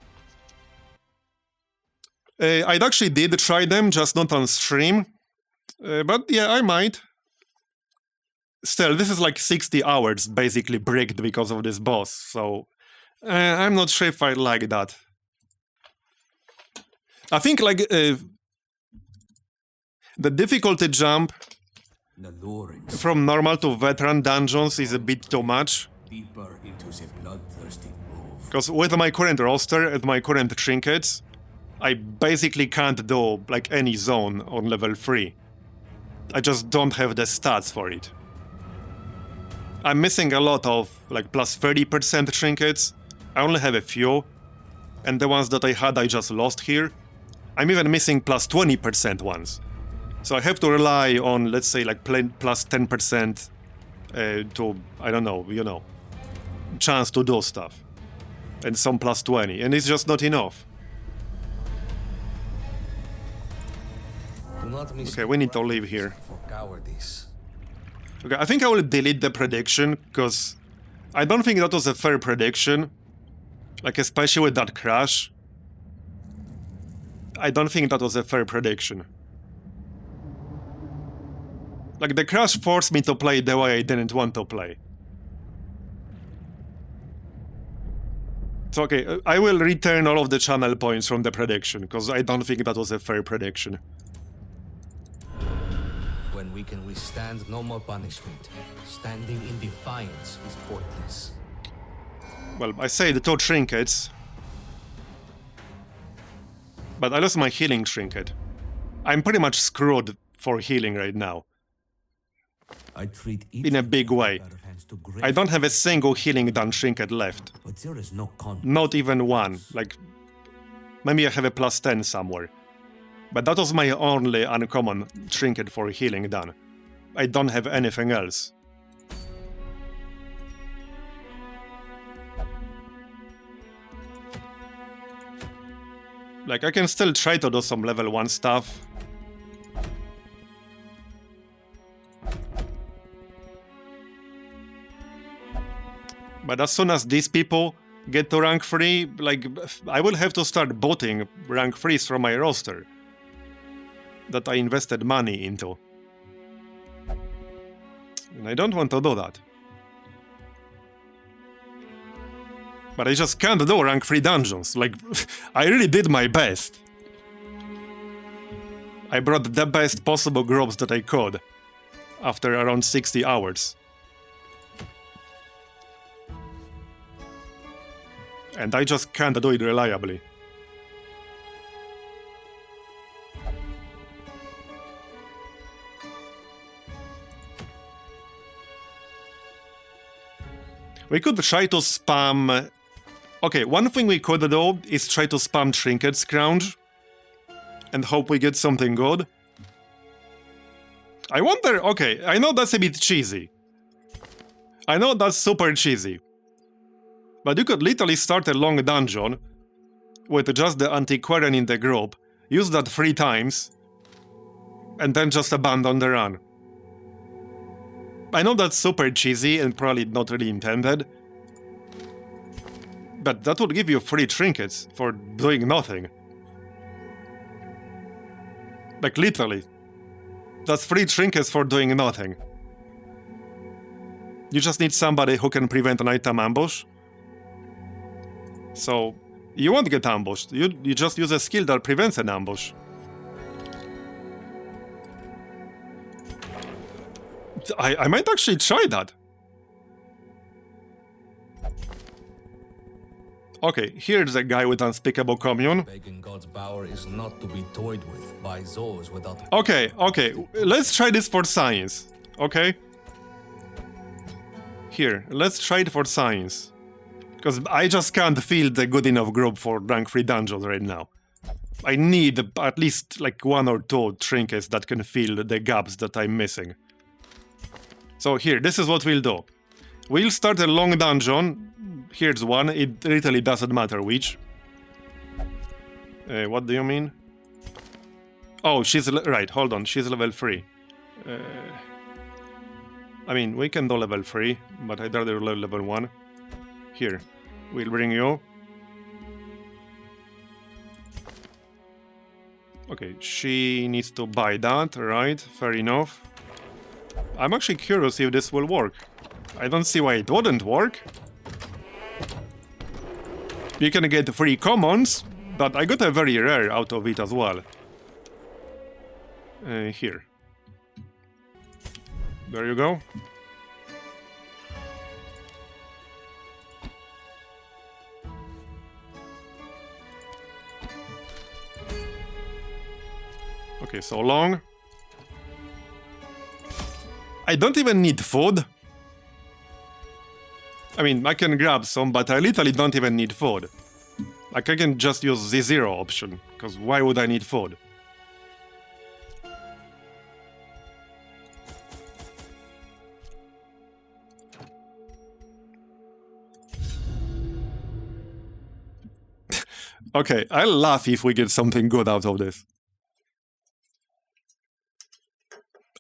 I'd actually did try them, just not on stream. But yeah, I might. Still, this is like 60 hours basically bricked because of this boss, so I'm not sure if I like that. I think like the difficulty jump from normal to veteran dungeons is a bit too much. Deeper into the bloodthirsty grove. Because with my current roster and my current trinkets, I basically can't do like any zone on level 3. I just don't have the stats for it. I'm missing a lot of like plus 30% trinkets. I only have a few, and the ones that I had I just lost here. I'm even missing plus 20% ones. So I have to rely on, let's say, like plus 10% to, I don't know, you know, chance to do stuff. And some plus 20, and it's just not enough. Okay, we need to leave here. For cowardice. Okay, I think I will delete the prediction, because I don't think that was a fair prediction. Like, especially with that crash. I don't think that was a fair prediction. Like, the crash forced me to play the way I didn't want to play. So, okay, I will return all of the channel points from the prediction, because I don't think that was a fair prediction. When we can withstand no more punishment, standing in defiance is pointless. Well, I say the 2 trinkets. But I lost my healing trinket. I'm pretty much screwed for healing right now. I treat In a big way. I don't have a single healing done trinket left. But there is no Not even one. Like, maybe I have a plus 10 somewhere. But that was my only uncommon trinket for healing done. I don't have anything else. Like, I can still try to do some level 1 stuff. But as soon as these people get to rank 3, like, I will have to start booting rank 3s from my roster that I invested money into. And I don't want to do that. But I just can't do rank 3 dungeons. Like, I really did my best. I brought the best possible groups that I could after around 60 hours. And I just can't do it reliably. We could try to spam... Okay, one thing we could do is try to spam Trinket Scrounge and hope we get something good. I wonder... Okay, I know that's a bit cheesy. I know that's super cheesy. But you could literally start a long dungeon with just the antiquarian in the group, use that 3 times, and then just abandon the run. I know that's super cheesy and probably not really intended, but that would give you 3 trinkets for doing nothing. Like, literally. That's 3 trinkets for doing nothing. You just need somebody who can prevent an item ambush. So, you won't get ambushed. You just use a skill that prevents an ambush. I might actually try that. Okay, here's a guy with unspeakable commune. Begging God's power is not to be toyed with by those without... Okay, let's try this for science, okay? Here, let's try it for science. Because I just can't field a good enough group for rank 3 dungeons right now. I need at least like 1 or 2 trinkets that can fill the gaps that I'm missing. So here, this is what we'll do. We'll start a long dungeon. Here's one, it literally doesn't matter which. What do you mean? Oh, she's right. Hold on, she's level 3. I mean, we can do level 3, but I'd rather do level 1. Here, we'll bring you. Okay, she needs to buy that, right? Fair enough. I'm actually curious if this will work. I don't see why it wouldn't work. You can get free commons, but I got a very rare out of it as well. Here. There you go. Okay, so long. I don't even need food. I mean, I can grab some, but I literally don't even need food. Like, I can just use the 0 option, because why would I need food? Okay, I'll laugh if we get something good out of this.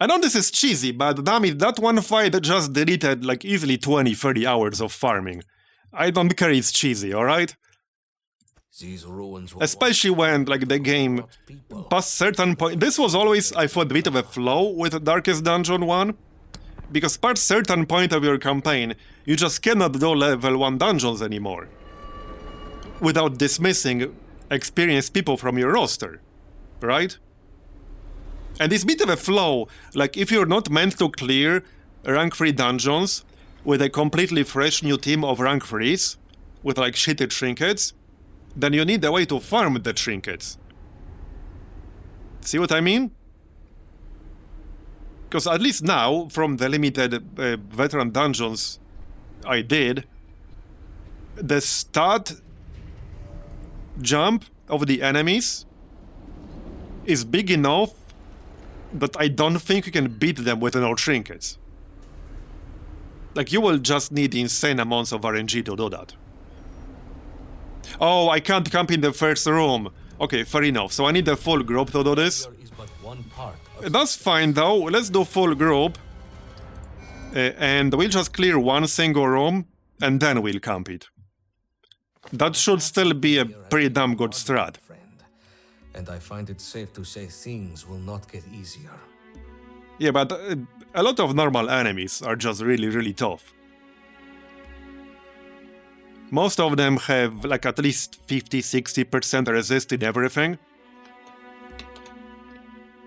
I know this is cheesy, but damn it, that one fight just deleted like easily 20-30 hours of farming. I don't care it's cheesy, alright? These ruins will Especially when like the game past certain point. This was always, I thought, a bit of a flaw with Darkest Dungeon 1. Because past certain point of your campaign, you just cannot do level 1 dungeons anymore. Without dismissing experienced people from your roster. Right? And it's a bit of a flaw, like if you're not meant to clear rank 3 dungeons with a completely fresh new team of rank 3s, with like shitty trinkets, then you need a way to farm the trinkets. See what I mean? Because at least now, from the limited veteran dungeons I did, the stat jump of the enemies is big enough that I don't think you can beat them with no trinkets. Like, you will just need insane amounts of RNG to do that. Oh, I can't camp in the first room. Okay, fair enough. So I need a full group to do this. is but one part of That's fine though. Let's do full group. And we'll just clear one single room, and then we'll camp it. That should still be a pretty damn good strat. friend. And I find it safe to say things will not get easier. Yeah, but a lot of normal enemies are just really, really tough. Most of them have like at least 50-60% resist in everything.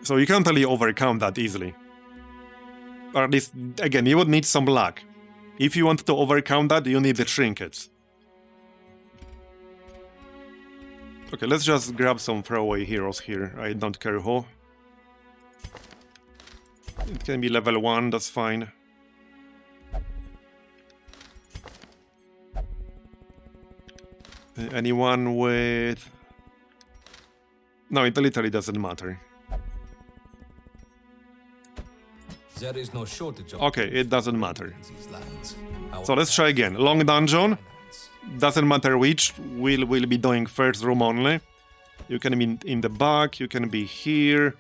So you can't really overcome that easily. Or at least, again, you would need some luck. If you want to overcome that, you need the trinkets. Okay, let's just grab some throwaway heroes here. I don't care who. It can be level 1, that's fine. Anyone with... No, it literally doesn't matter. There is no shortage of Okay, it doesn't matter. in these lands. So let's try again. Long dungeon. Doesn't matter which, we'll be doing first room only. You can be in the back, you can be here.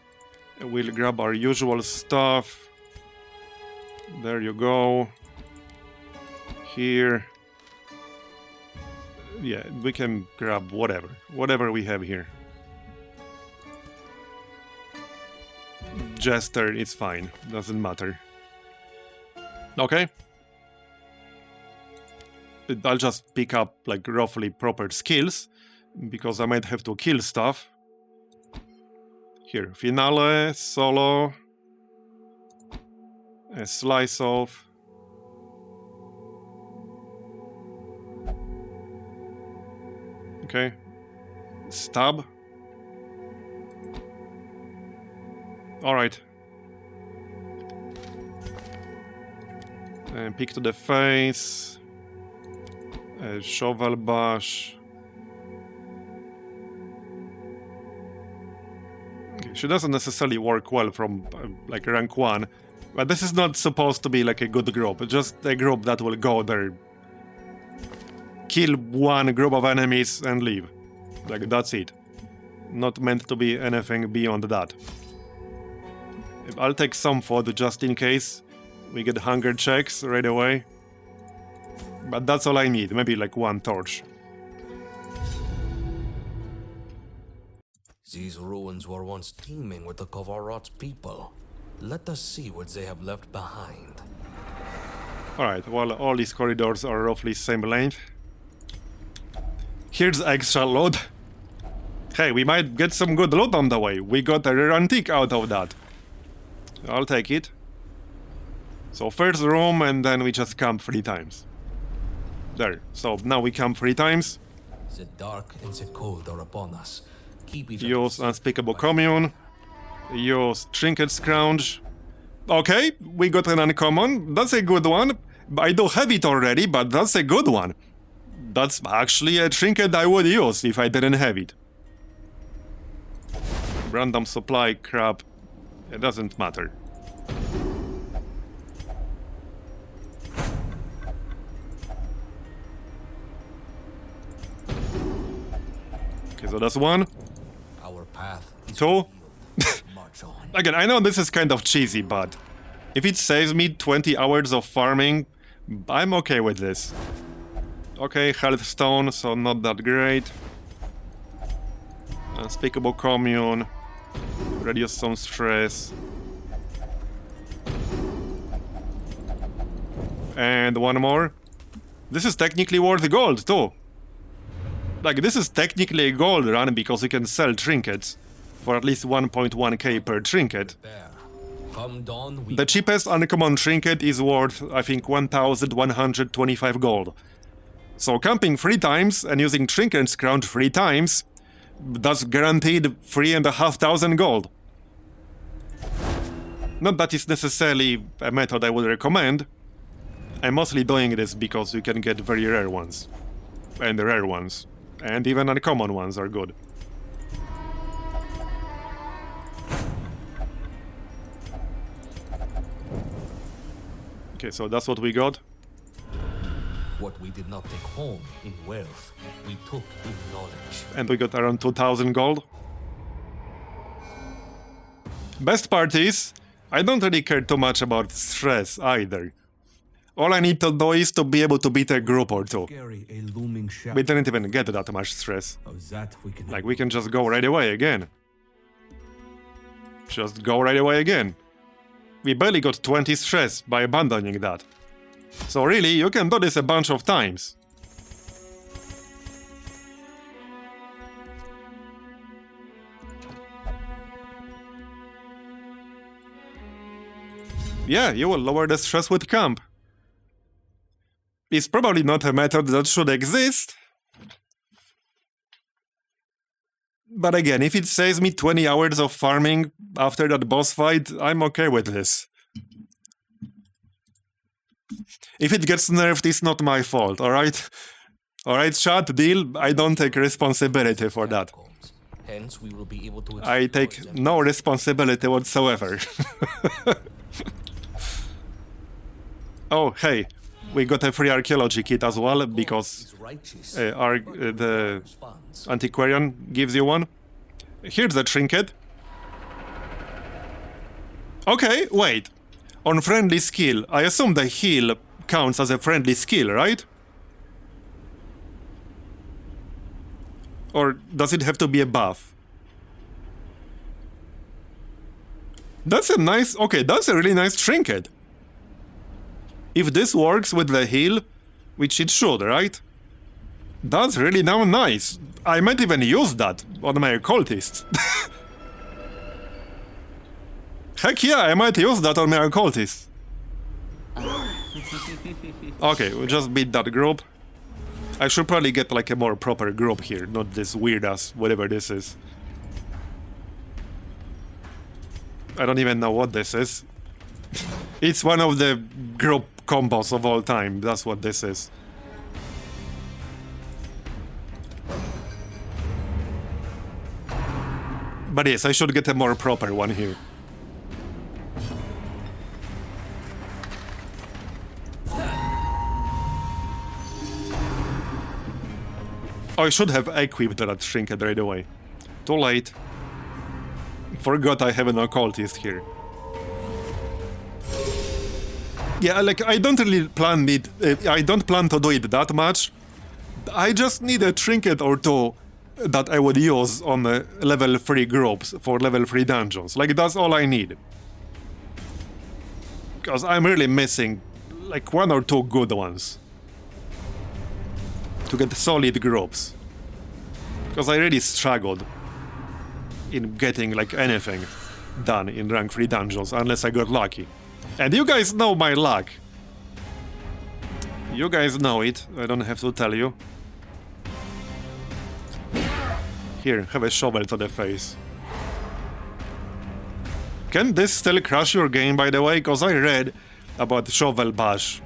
We'll grab our usual stuff. There you go. Here. Yeah, we can grab whatever we have here. Jester, it's fine, doesn't matter. Okay. I'll just pick up like roughly proper skills, because I might have to kill stuff. Here, Finale, Solo, a Slice Off. Okay. Stab. Alright. And pick to the face. A shovel bash. Okay, she doesn't necessarily work well from like rank 1, but this is not supposed to be like a good group. It's just a group that will go there, kill one group of enemies and leave. Like, that's it. Not meant to be anything beyond that. I'll take some food just in case we get hunger checks right away. But that's all I need, maybe like one torch. These ruins were once teeming with the Caverns people. Let us see what they have left behind. Alright, well, all these corridors are roughly same length. Here's extra loot. Hey, we might get some good loot on the way. We got a rare antique out of that. I'll take it. So first room, and then we just camp 3 times. There. So now we camp 3 times. The dark and the cold are upon us. Keep each Use Unspeakable Commune. Use Trinket Scrounge. Okay, we got an uncommon. That's a good one. I do have it already, but that's a good one. That's actually a trinket I would use if I didn't have it. Random supply crap. It doesn't matter. Okay, so that's 1. Our path is 2. revealed. March on. Again, I know this is kind of cheesy, but if it saves me 20 hours of farming, I'm okay with this. Okay, health stone, so not that great. Unspeakable Commune. Reduce some stress. And 1 more. This is technically worth gold, too. Like, this is technically a gold run because you can sell trinkets for at least 1.1k per trinket. Bear. Come dawn, we The cheapest uncommon trinket is worth, I think, 1,125 gold. So camping 3 times and using Trinket Scrounge 3 times, that's guaranteed 3,500 gold. Not that it's necessarily a method I would recommend. I'm mostly doing this because you can get very rare ones. And rare ones. And even uncommon ones are good. Okay, so that's what we got. what we did not take home in wealth, we took in knowledge. And we got around 2,000 gold. Best part is, I don't really care too much about stress either. All I need to do is to be able to beat a group or two. Scary, a looming shadow. We didn't even get that much stress. Of that we can Like, we can just go right away again. Just go right away again. We barely got 20 stress by abandoning that. So really, you can do this a bunch of times. Yeah, you will lower the stress with camp. It's probably not a method that should exist. But again, if it saves me 20 hours of farming after that boss fight, I'm okay with this. If it gets nerfed, it's not my fault, alright? Alright, chat, deal, I don't take responsibility for that. Catacombs. Hence, we will be able to I explore take them. no responsibility whatsoever. Oh, hey, we got a free archaeology kit as well, because Is righteous. the Response. antiquarian gives you one. Here's the trinket. Okay, wait. On friendly skill, I assume the heal counts as a friendly skill, right? Or does it have to be a buff? That's a nice... Okay, that's a really nice trinket. If this works with the heal, which it should, right? That's really now nice. I might even use that on my occultists. Heck yeah, I might use that on my occultists. Okay, we just beat that group. I should probably get like a more proper group here, not this weird ass whatever this is. I don't even know what this is. It's one of the group combos of all time, that's what this is. But yes, I should get a more proper one here. I should have equipped that trinket right away. Too late. Forgot I have an occultist here. Yeah, like I don't really plan it. I don't plan to do it that much. I just need a trinket or two that I would use on level 3 groups for level 3 dungeons. Like that's all I need. Because I'm really missing like 1 or 2 good ones to get solid groups. Because I really struggled in getting like anything done in rank 3 dungeons unless I got lucky. And you guys know my luck. You guys know it, I don't have to tell you. Here, have a shovel to the face. Can this still crash your game, by the way? Because I read about Shovel Bash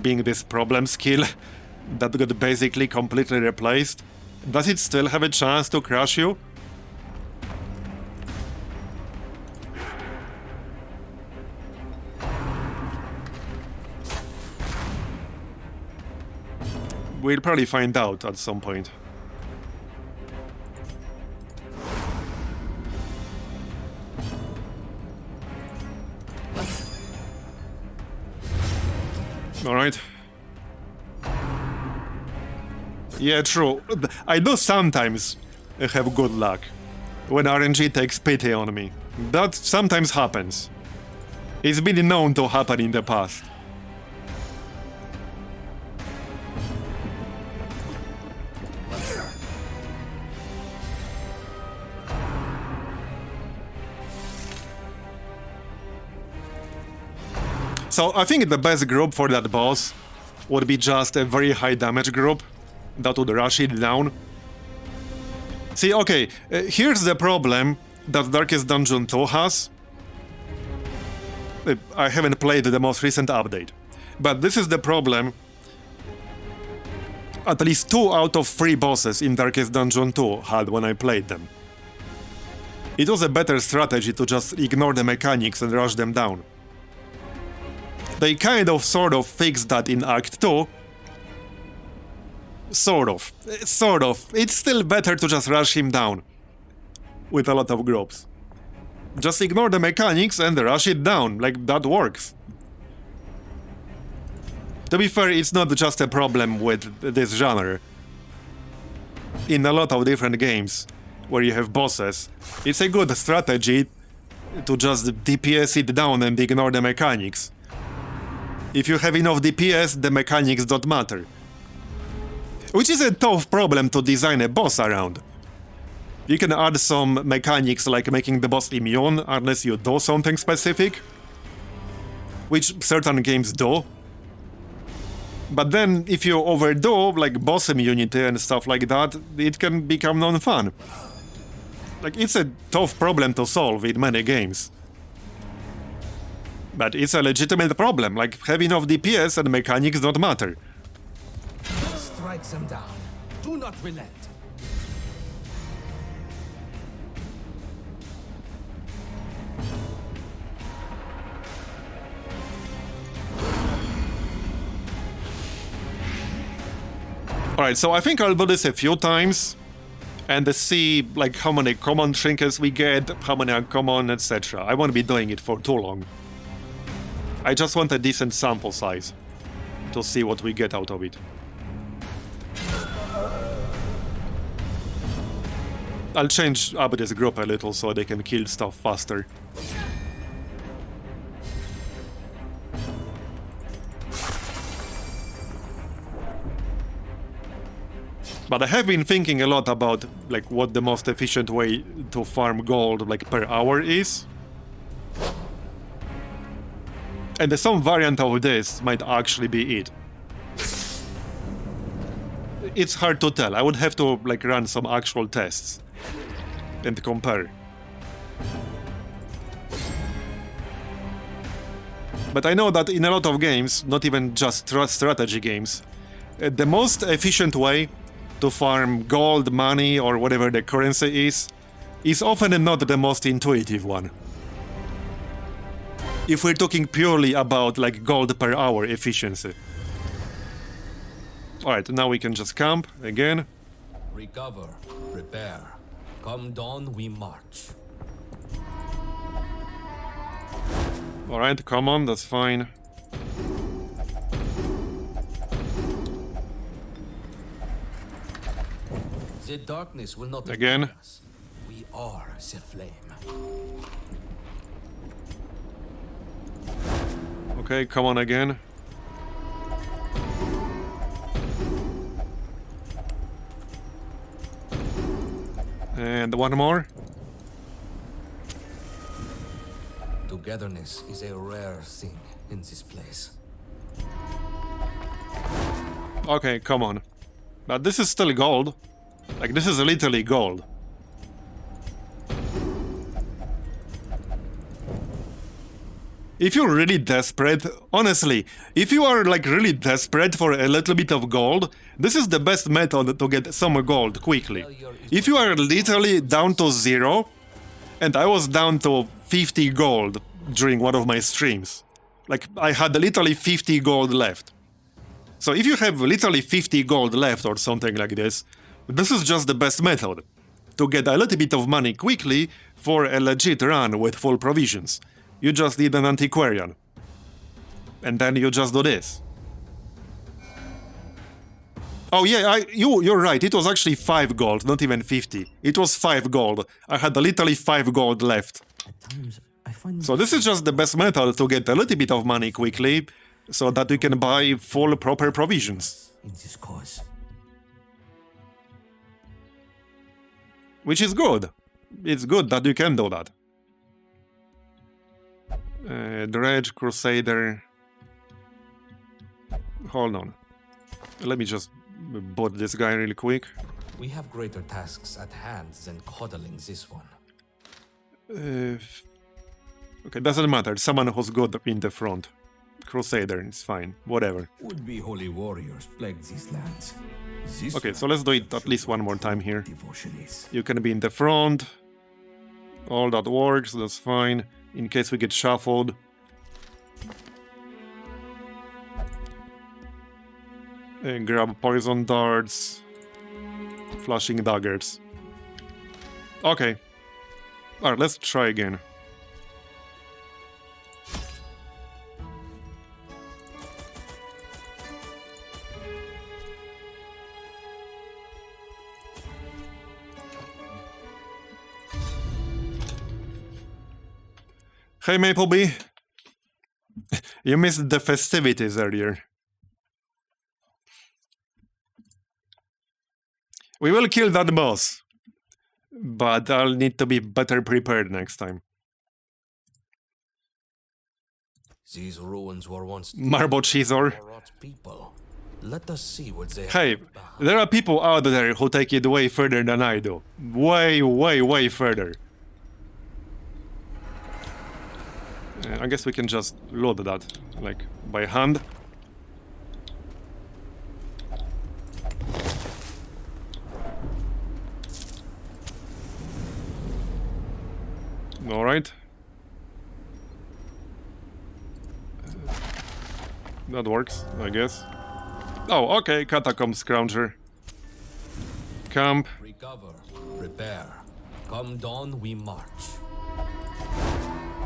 being this problem skill that got basically completely replaced. Does it still have a chance to crash you? We'll probably find out at some point. Alright. Yeah, true. I do sometimes have good luck when RNG takes pity on me. That sometimes happens. It's been known to happen in the past. So I think the best group for that boss would be just a very high damage group that would rush it down. See, okay, here's the problem that Darkest Dungeon 2 has. I haven't played the most recent update, but this is the problem. At least 2 out of 3 bosses in Darkest Dungeon 2 had when I played them. It was a better strategy to just ignore the mechanics and rush them down. They kind of sort of fixed that in Act 2. Sort of. It's still better to just rush him down. With a lot of groups. Just ignore the mechanics and rush it down, like that works. To be fair, it's not just a problem with this genre. In a lot of different games, where you have bosses, it's a good strategy to just DPS it down and ignore the mechanics. If you have enough DPS, the mechanics don't matter. Which is a tough problem to design a boss around. You can add some mechanics like making the boss immune unless you do something specific, which certain games do. But then if you overdo like boss immunity and stuff like that, it can become non-fun. Like it's a tough problem to solve in many games. But it's a legitimate problem, like have enough DPS and mechanics don't matter. Strike them down. Do not relent. Alright, so I think I'll do this a few times and see like how many common trinkets we get, how many uncommon, etc. I won't be doing it for too long. I just want a decent sample size to see what we get out of it. I'll change up this group a little so they can kill stuff faster. But I have been thinking a lot about like what the most efficient way to farm gold like per hour is. And some variant of this might actually be it. It's hard to tell. I would have to like run some actual tests and compare. But I know that in a lot of games, not even just strategy games, the most efficient way to farm gold, money, or whatever the currency is often not the most intuitive one. If we're talking purely about like gold per hour efficiency. Alright, now we can just camp again. Recover, prepare, Come dawn, we march. Alright, come on, that's fine. The darkness will not Again. defeat us. We are the flame. Okay, come on again. And one more. Togetherness is a rare thing in this place. Okay, come on. But this is still gold. Like, this is literally gold. If you're really desperate, honestly, if you are like really desperate for a little bit of gold, this is the best method to get some gold quickly. If you are literally down to 0, and I was down to 50 gold during one of my streams. Like, I had literally 50 gold left. So if you have literally 50 gold left or something like this is just the best method to get a little bit of money quickly for a legit run with full provisions. You just need an antiquarian. And then you just do this. Oh yeah, you're right, it was actually 5 gold, not even 50. It was 5 gold. I had literally 5 gold left. At times, I find So this is just the best method to get a little bit of money quickly, so that you can buy full proper provisions. in this cause. Which is good. It's good that you can do that. Dredge, Crusader... Hold on. Let me just bot this guy really quick. We have greater tasks at hand than coddling this one. Okay, doesn't matter. Someone who's good in the front. Crusader, it's fine. Whatever. Would-be holy warriors plague these lands. This Okay, so let's do it at least one more time here. devotion is. You can be in the front. All that works, that's fine. In case we get shuffled. Grab poison darts. Flashing daggers. Okay. Alright, let's try again. Hey Maplebee, you missed the festivities earlier. We will kill that boss, but I'll need to be better prepared next time. These ruins were once Marbozir. people. Let us see what they Hey, have behind. there are people out there who take it way further than I do. Way, way, way further. I guess we can just load that, like, by hand. Alright. That works, I guess. Oh, okay, Catacombs Scrounger. Camp. Recover, prepare. Come dawn, we march.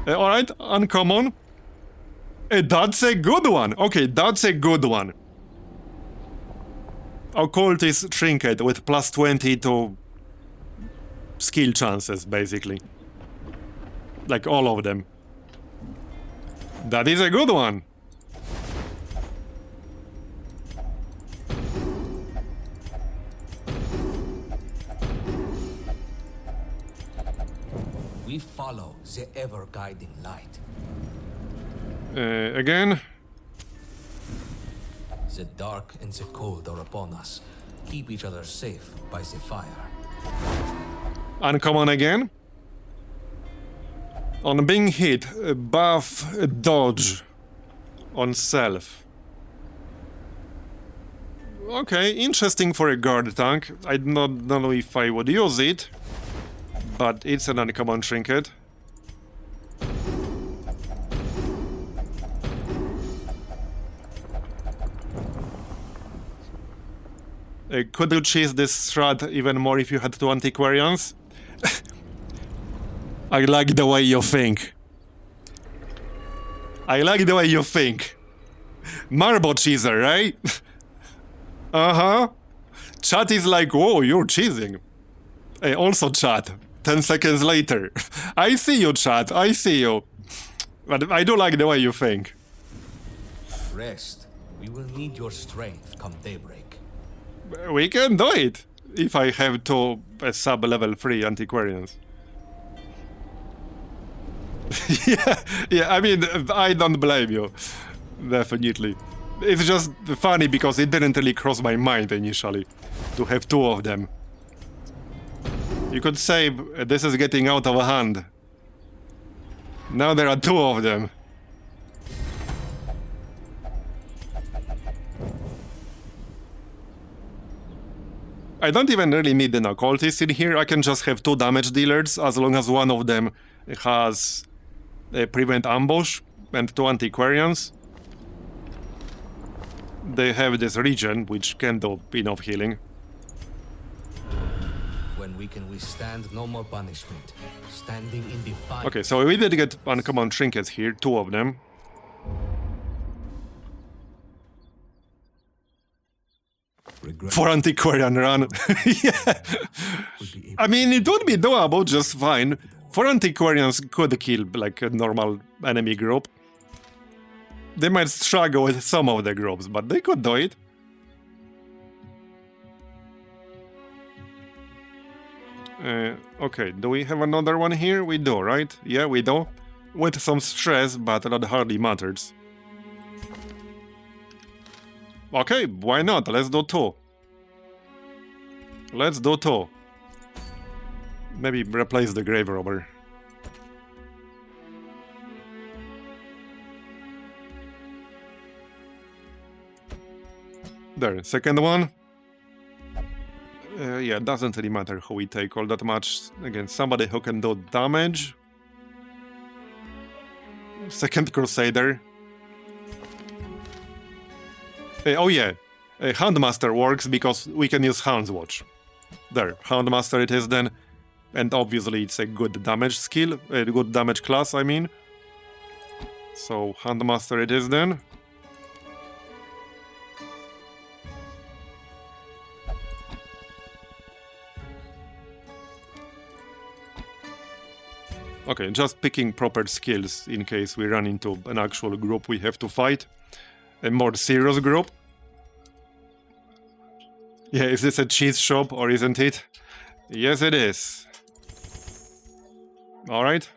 Alright, uncommon. That's a good one. Okay, that's a good one. Occultist Trinket with plus 20 to skill chances, basically. Like all of them. That is a good one. We follow the ever-guiding light. Again. The dark and the cold are upon us. Keep each other safe by the fire. Uncommon again. On being hit, buff dodge on self. Okay, interesting for a guard tank. I don't know if I would use it, but it's an uncommon trinket. Could you chase this strat even more if you had two antiquarians? I like the way you think. I like the way you think. Marbozir, right? Uh-huh. Chat is like, whoa, you're cheesing. Hey, also chat. 10 seconds later. I see you, chat. I see you. But I do like the way you think. Rest. We will need your strength come daybreak. We can do it. If I have two sub-level 3 antiquarians. yeah, I mean, I don't blame you. Definitely. It's just funny because it didn't really cross my mind initially to have two of them. You could say this is getting out of hand. Now there are two of them. I don't even really need an occultist in here. I can just have two damage dealers as long as one of them has prevent ambush and two antiquarians. They have this region which can do enough healing. When we can withstand no more punishment, standing in defiance. Okay, so we did get uncommon trinkets here, two of them. For antiquarian run. Yeah. I mean, it would be doable just fine. For antiquarians could kill like a normal enemy group. They might struggle with some of the groups, but they could do it. Okay, do we have another one here? We do, right? Yeah, we do. With some stress, but that hardly matters. Okay, why not? Let's do two. Let's do two. Maybe replace the grave robber. There, second one. Yeah, doesn't really matter who we take all that much. Again, somebody who can do damage. Second Crusader. Oh yeah, Handmaster works because we can use Hand's Watch. There, Handmaster it is then. And obviously it's a good damage skill, a good damage class, I mean. So, Handmaster it is then. Okay, just picking proper skills in case we run into an actual group we have to fight. A more serious group. Yeah, is this a cheese shop or isn't it? Yes, it is. Alright.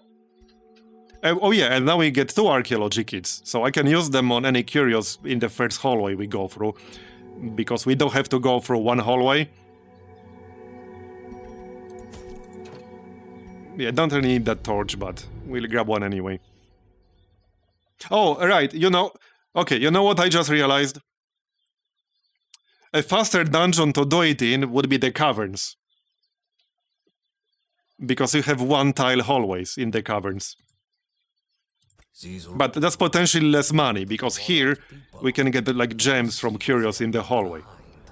Oh yeah, and now we get two archaeology kits, so I can use them on any curios in the first hallway we go through. Because we don't have to go through one hallway. Yeah, don't really need that torch, but we'll grab one anyway. Oh, right, you know... Okay, you know what I just realized? A faster dungeon to do it in would be the Caverns. Because you have one-tile hallways in the Caverns. But that's potentially less money, because here we can get like gems from curios in the hallway.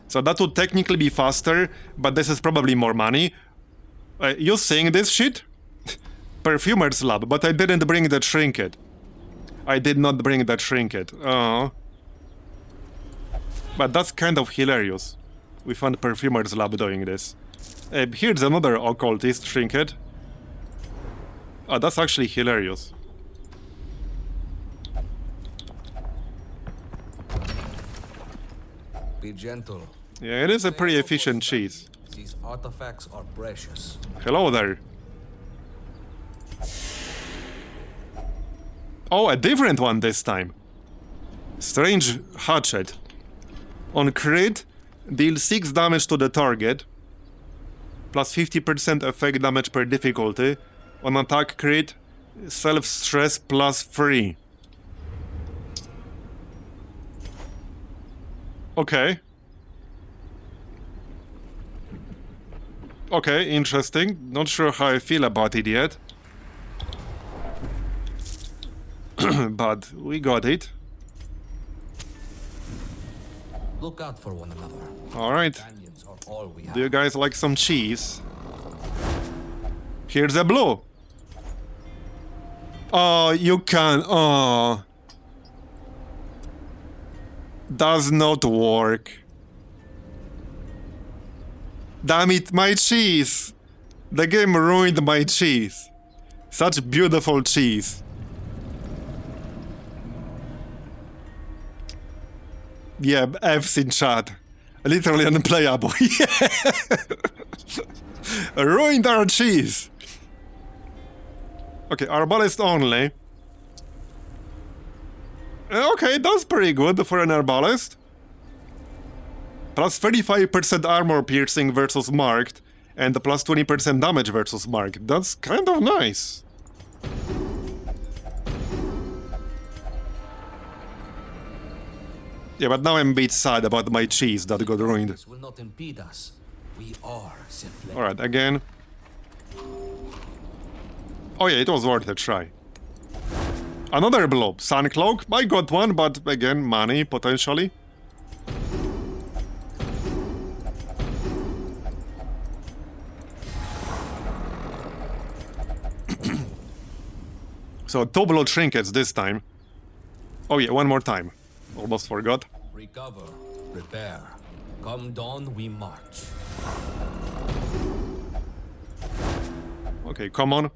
So that would technically be faster, but this is probably more money. You seeing this shit? Perfumer's lab, but I didn't bring the trinket. I did not bring the trinket. Oh. But that's kind of hilarious. We found Perfumer's lab doing this. Here's another occultist trinket. Oh, that's actually hilarious. Be gentle. Yeah, it is a pretty efficient cheese. These artifacts are precious. Hello there. Oh, a different one this time. Strange hatchet. On crit, deal 6 damage to the target, plus 50% effect damage per difficulty. On attack crit, self-stress plus 3. Okay. Okay, interesting. Not sure how I feel about it yet. But we got it. Look out for one another. Alright. Companions are all we have. Do you guys like some cheese? Here's a blue. Oh, you can. Oh. Does not work. Damn it, my cheese. The game ruined my cheese. Such beautiful cheese. Yeah, F's in chat. Literally unplayable. Yeah. Ruined our cheese. Okay, arbalist only. Okay, that's pretty good for an arbalist. Plus 35% armor piercing versus marked, and plus 20% damage versus marked. That's kind of nice. Yeah, but now I'm a bit sad about my cheese that got ruined. This will not impede us. We are simply. Alright, again. Oh yeah, it was worth a try. Another blob. Sun Cloak. I got one, but again, money, potentially. So, 2 blood trinkets this time. Oh yeah, one more time. Almost forgot. Recover, prepare. Come dawn, we march. Okay, come on.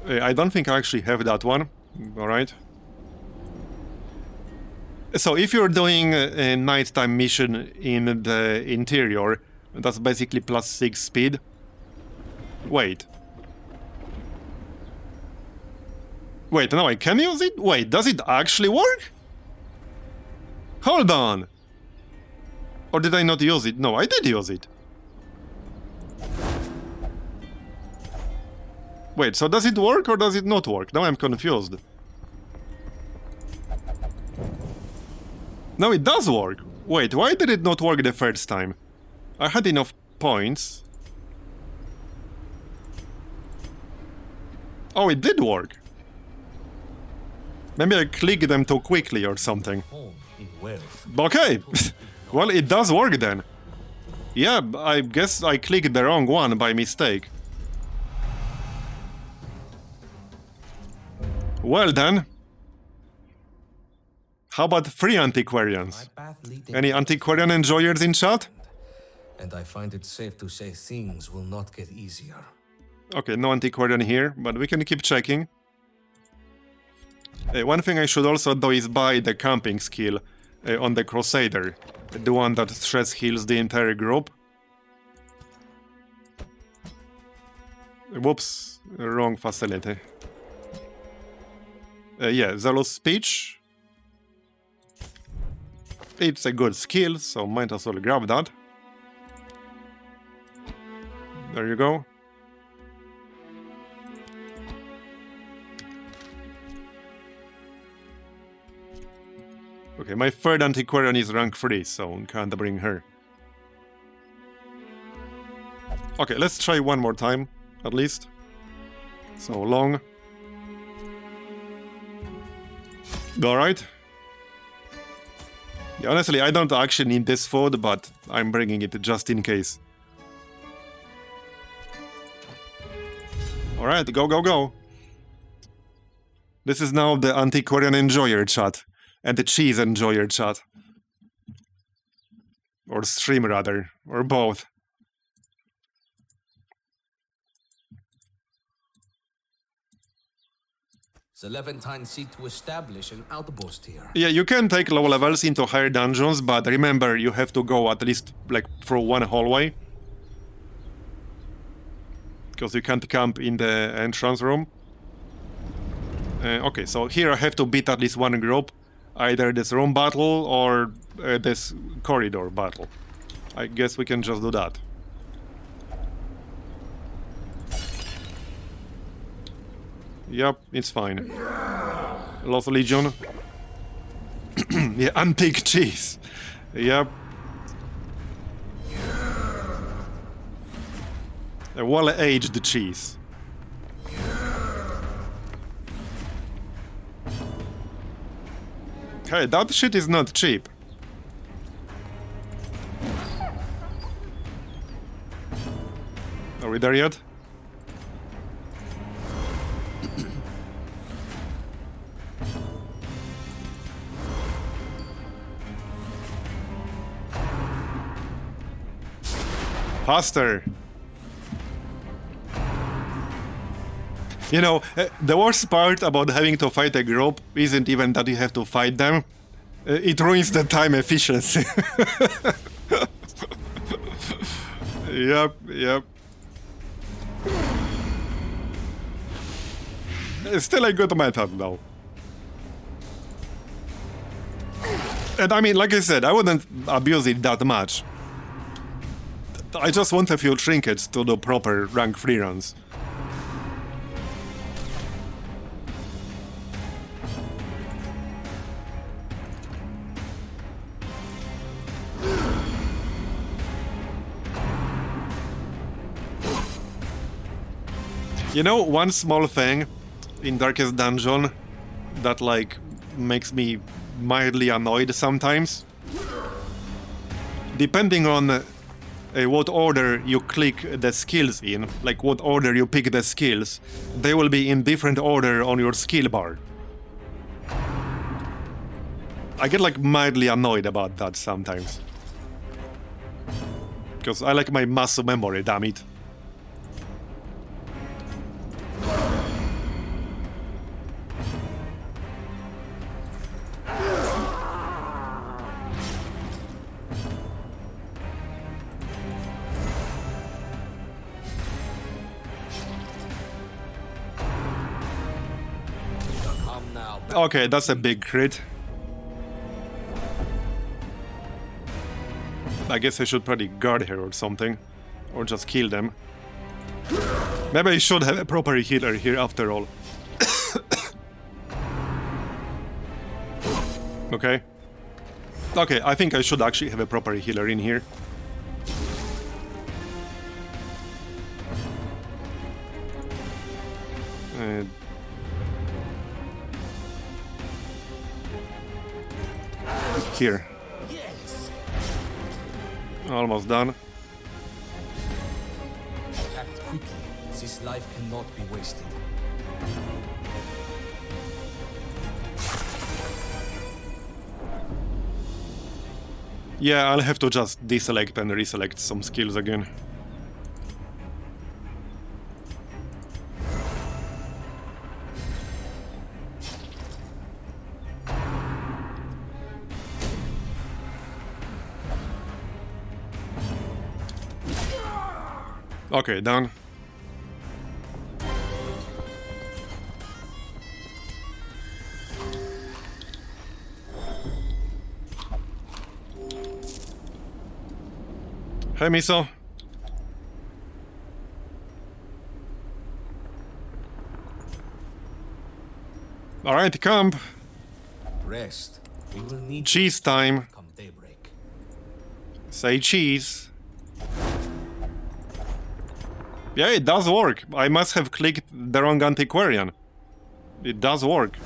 I don't think I actually have that one. Alright. So, if you're doing a nighttime mission in the interior, that's basically plus 6 speed. Wait. Wait, no, I can use it? Wait, does it actually work? Hold on! Or did I not use it? No, I did use it. Wait, so does it work or does it not work? Now I'm confused. No, it does work. Wait, why did it not work the first time? I had enough points. Oh, it did work. Maybe I clicked them too quickly or something. Home in wealth. Okay. Well, it does work then. Yeah, I guess I clicked the wrong one by mistake. Well then. How about free antiquarians? My path leads Any antiquarian enjoyers in chat? and I find it safe to say things will not get easier. Okay, no antiquarian here, but we can keep checking. One thing I should also do is buy the camping skill on the Crusader, the one that stress heals the entire group. Whoops, wrong facility. Yeah, Zealous Speech. It's a good skill, so might as well grab that. There you go. Okay, my third antiquarian is rank 3, so can't bring her. Okay, let's try one more time, at least. So long. Alright. Yeah, honestly, I don't actually need this food, but I'm bringing it just in case. Alright, go, go, go. This is now the antiquarian enjoyer chat. And the cheese enjoyer chat. Or stream rather, or both. It's a Levantine seek to establish an outpost here. Yeah, you can take low levels into higher dungeons, but remember you have to go at least like through one hallway. Because you can't camp in the entrance room. Okay, so here I have to beat at least one group. Either this room battle or this corridor battle. I guess we can just do that. Yep, it's fine. Lost Legion. Yeah, antique cheese. Yep. A well-aged cheese. Hey, that shit is not cheap. Are we there yet? Faster! You know, the worst part about having to fight a group isn't even that you have to fight them. It ruins the time efficiency. Yep. It's still a good method, though. And I mean, like I said, I wouldn't abuse it that much. I just want a few trinkets to do proper rank 3 runs. You know, one small thing in Darkest Dungeon that, like, makes me mildly annoyed sometimes? Depending on what order you click the skills in, like what order you pick the skills, they will be in different order on your skill bar. I get, like, mildly annoyed about that sometimes. Because I like my muscle memory, damn it. Okay, that's a big crit. I guess I should probably guard her or something. Or just kill them. Maybe I should have a proper healer here after all. Okay. Okay, I think I should actually have a proper healer in here. Here. Yes. Almost done. Act quickly. This life cannot be wasted. Yeah, I'll have to just deselect and reselect some skills again. Okay, done. Hey, Miso. Alright, camp. Rest. We will need Cheese time. come daybreak. Say cheese. Yeah, it does work. I must have clicked the wrong antiquarian. It does work.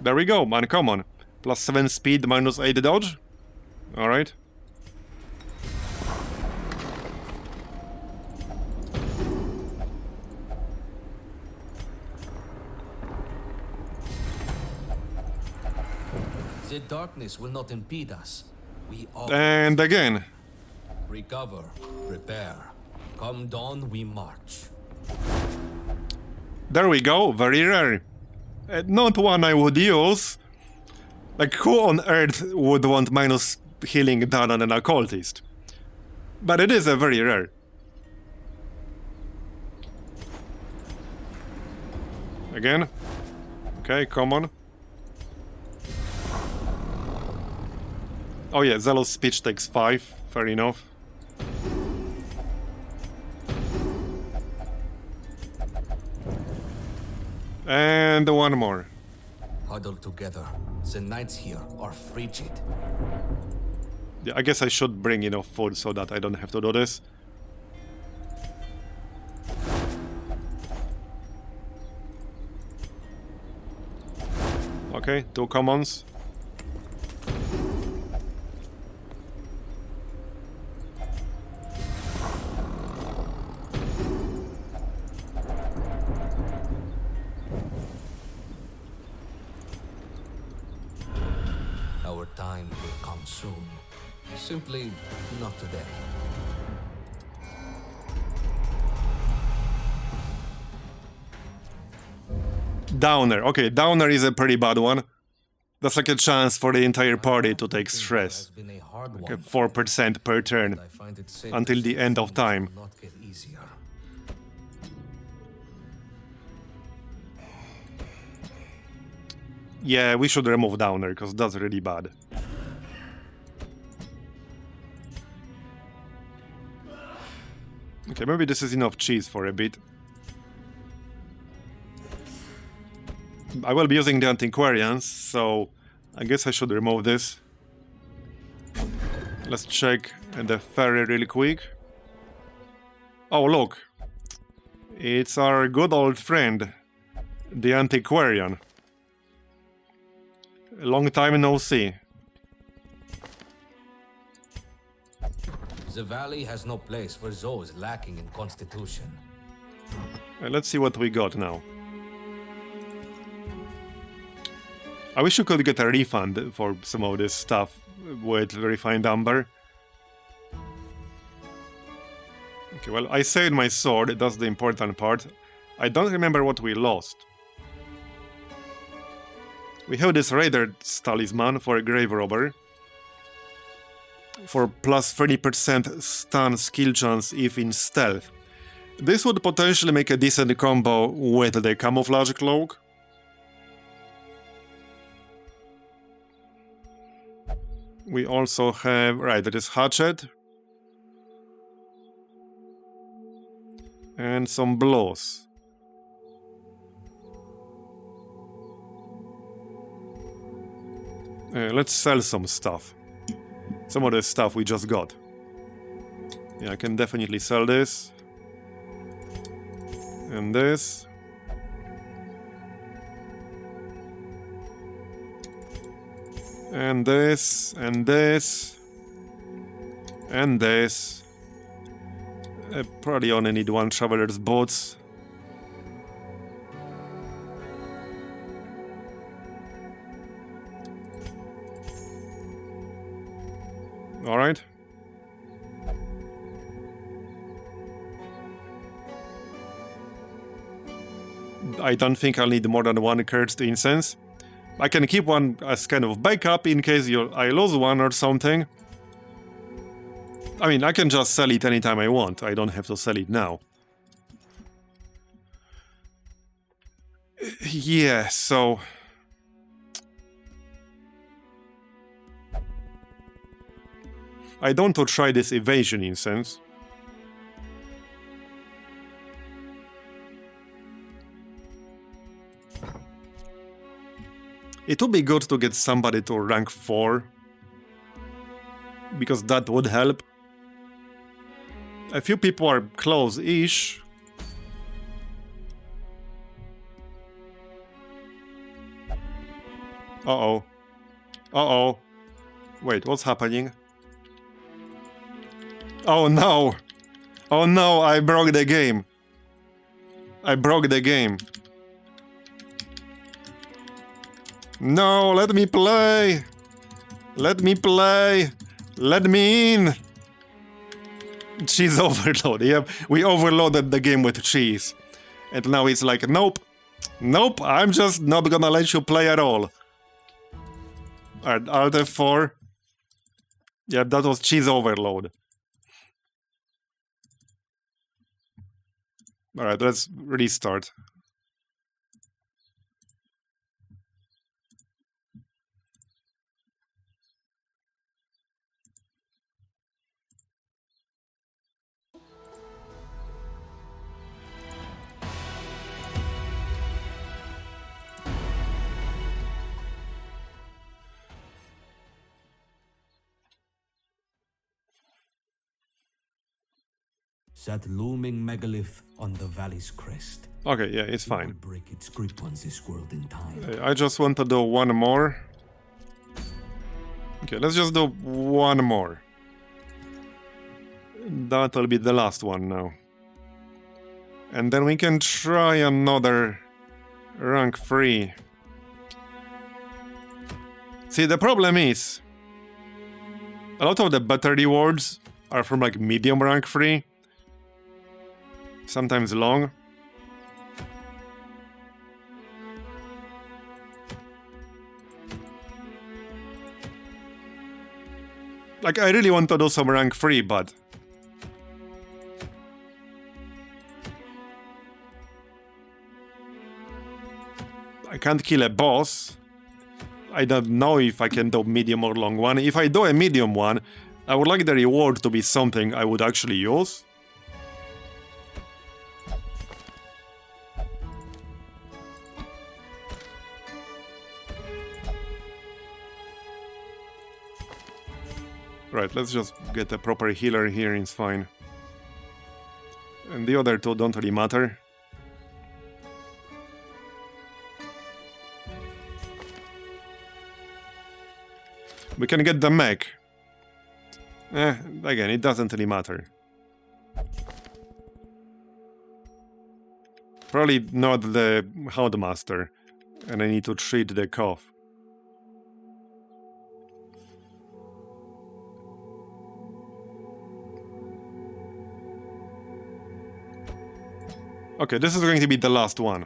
There we go, uncommon. Plus 7 speed, minus 8 dodge. Alright. The darkness will not impede us. We all And again. recover, prepare. Come dawn, we march. There we go, very rare. Not one I would use. Like, who on earth would want minus healing done on an occultist? But it is a very rare. Again. Okay, come on. Oh yeah, Zealous Speech takes 5, fair enough. And one more. Huddle together. The nights here are frigid. Yeah, I guess I should bring enough food so that I don't have to do this. Okay, 2 commons. Our time will come soon. Simply not today. Downer. Okay, Downer is a pretty bad one. That's like a chance for the entire party to take stress. Has been a hard Okay, one. 4% per turn. I find it safe Until to the say end of things time. will not get easier. Yeah, we should remove Downer, because that's really bad. Okay, maybe this is enough cheese for a bit. I will be using the antiquarians, so I guess I should remove this. Let's check the ferry really quick. Oh, look. It's our good old friend, the antiquarian. A long time no see. The valley has no place for those lacking in constitution. Let's see what we got now. I wish you could get a refund for some of this stuff with refined amber. Okay, well, I saved my sword, that's the important part. I don't remember what we lost. We have this Raider's Talisman for a Grave Robber. For plus 30% stun skill chance if in stealth. This would potentially make a decent combo with the Camouflage Cloak. We also have, right, that is Hatchet. And some blows. Let's sell some stuff. Some of the stuff we just got. Yeah, I can definitely sell this. And this. And this, and this. And this. Probably only need one Traveler's Boots. Alright. I don't think I'll need more than one cursed incense. I can keep one as kind of backup in case I lose one or something. I mean, I can just sell it anytime I want. I don't have to sell it now. Yeah, so... I don't want to try this evasion incense. It would be good to get somebody to rank 4. Because that would help. A few people are close-ish. Uh-oh. Uh-oh. Wait, what's happening? Oh no! Oh no, I broke the game. I broke the game. No, let me play! Let me play! Let me in! Cheese overload. Yep, we overloaded the game with cheese. And now it's like, nope. Nope, I'm just not gonna let you play at all. Alright, Alt F4. Yep, that was cheese overload. Alright, let's restart. That looming megalith on the valley's crest. Okay, yeah, it's It will fine. break its grip on this world in time. I just want to do one more. Okay, let's just do one more. That'll be the last one now. And then we can try another rank 3. See, the problem is... a lot of the better rewards are from like medium rank 3. Sometimes long. Like, I really want to do some rank 3, but... I can't kill a boss. I don't know if I can do medium or long one. If I do a medium one, I would like the reward to be something I would actually use. Right, let's just get a proper healer here, it's fine. And the other two don't really matter. We can get the mech. Again, it doesn't really matter. Probably not the Houndmaster. And I need to treat the cough. Okay, this is going to be the last one.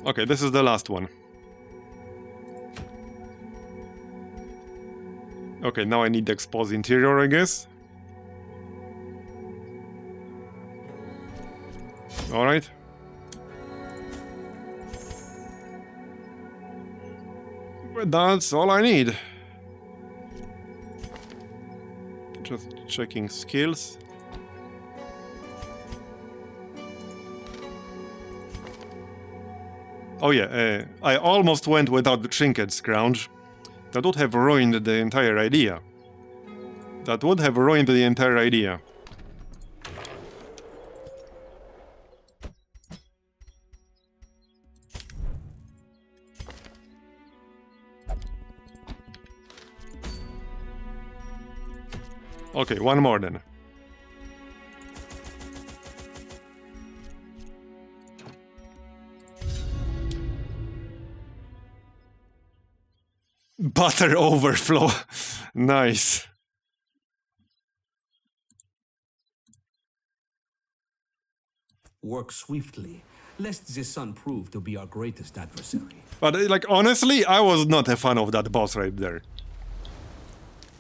Okay, this is the last one. Okay, now I need the exposed interior, I guess. Alright. But that's all I need. Just checking skills. Oh yeah, I almost went without the Trinket scrounge. That would have ruined the entire idea. That would have ruined the entire idea. Okay, one more then. Butter overflow. Nice. Work swiftly, lest the sun prove to be our greatest adversary. But, like, honestly, I was not a fan of that boss right there.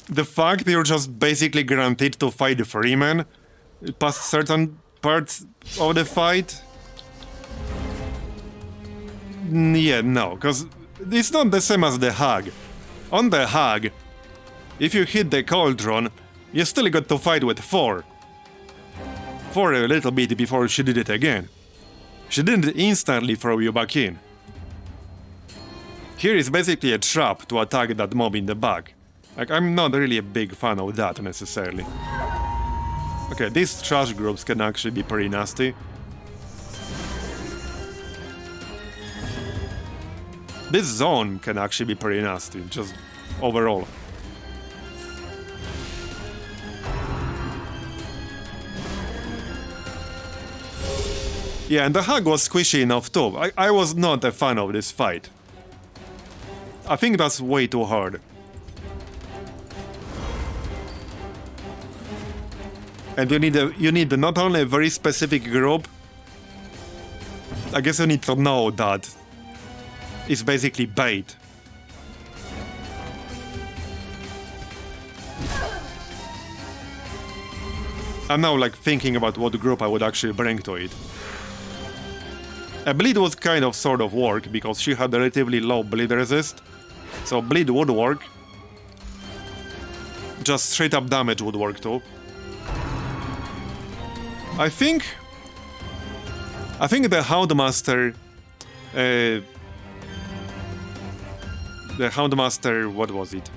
The fact you're just basically guaranteed to fight Freeman past certain parts of the fight. Yeah, no, because it's not the same as the Hag. On the Hag, if you hit the Cauldron, you still got to fight with 4. For a little bit before she did it again. She didn't instantly throw you back in. Here is basically a trap to attack that mob in the back. Like, I'm not really a big fan of that, necessarily. Okay, these trash groups can actually be pretty nasty. This zone can actually be pretty nasty, just overall. Yeah, and the Hag was squishy enough too. I was not a fan of this fight. I think that's way too hard. And you need not only a very specific group. I guess you need to know that it's basically bait. I'm now like thinking about what group I would actually bring to it. A bleed would kind of sort of work because she had a relatively low bleed resist. So bleed would work. Just straight up damage would work too. I think the Houndmaster, what was it?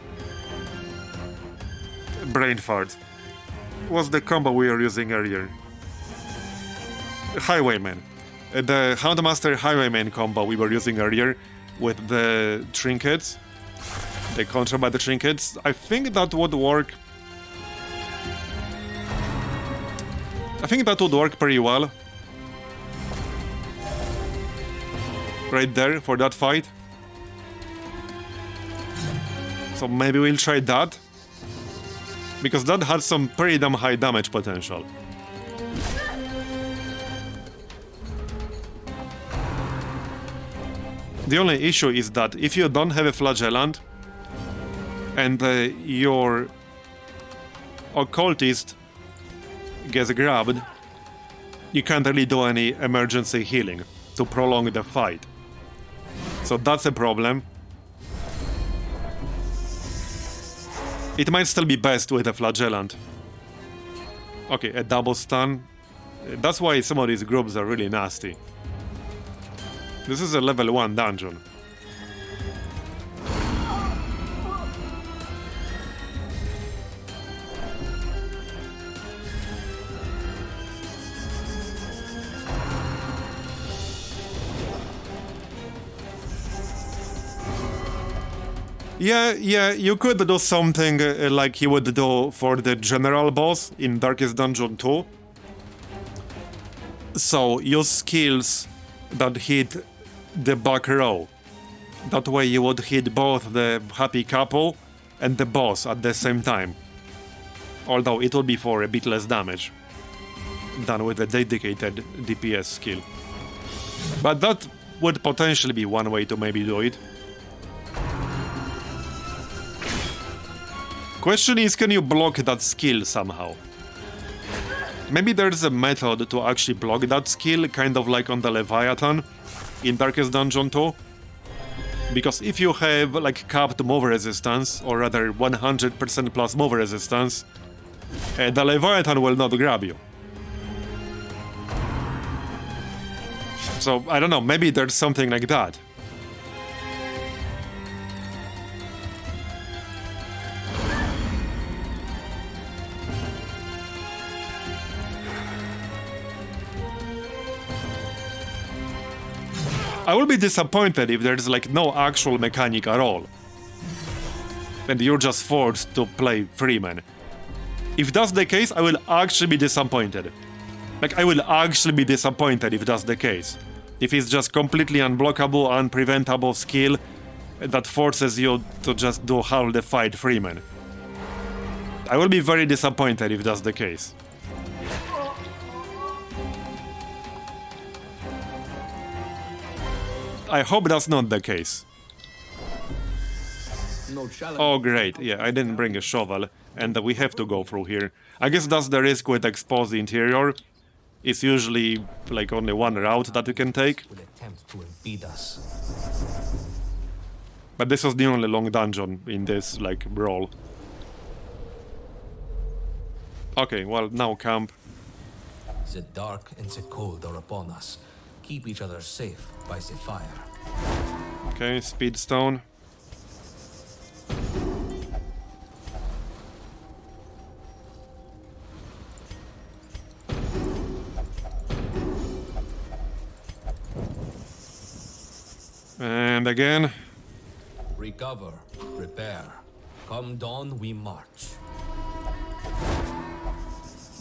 Brain fart. Was the combo we were using earlier? Highwayman. The Houndmaster Highwayman combo we were using earlier with the trinkets, the contraband trinkets. I think that would work. I think that would work pretty well. Right there for that fight. So maybe we'll try that. Because that had some pretty damn high damage potential. The only issue is that if you don't have a flagellant and your occultist gets grabbed, you can't really do any emergency healing to prolong the fight. So that's a problem. It might still be best with a flagellant. Okay, a double stun. That's why some of these groups are really nasty. This is a level 1 dungeon. Yeah, you could do something like you would do for the general boss in Darkest Dungeon 2. So, use skills that hit the back row. That way you would hit both the happy couple and the boss at the same time. Although it would be for a bit less damage than with a dedicated DPS skill. But that would potentially be one way to maybe do it. Question is, can you block that skill somehow? Maybe there's a method to actually block that skill, kind of like on the Leviathan in Darkest Dungeon 2. Because if you have like capped move resistance, or rather 100% plus move resistance, the Leviathan will not grab you. So, I don't know, maybe there's something like that. I will be disappointed if there's like no actual mechanic at all. And you're just forced to play Freeman. If that's the case, I will actually be disappointed. Like, I will actually be disappointed if that's the case. If it's just completely unblockable, unpreventable skill that forces you to just do half the fight Freeman. I will be very disappointed if that's the case. I hope that's not the case. Oh great, yeah, I didn't bring a shovel, and we have to go through here. I guess that's the risk with exposed interior. It's usually like only one route that you can take. But this was the only long dungeon in this, like, brawl. Okay, well, now camp. The dark and the cold are upon us. Keep each other safe by the fire. Okay, speedstone. And again. Recover, prepare. Come dawn, we march.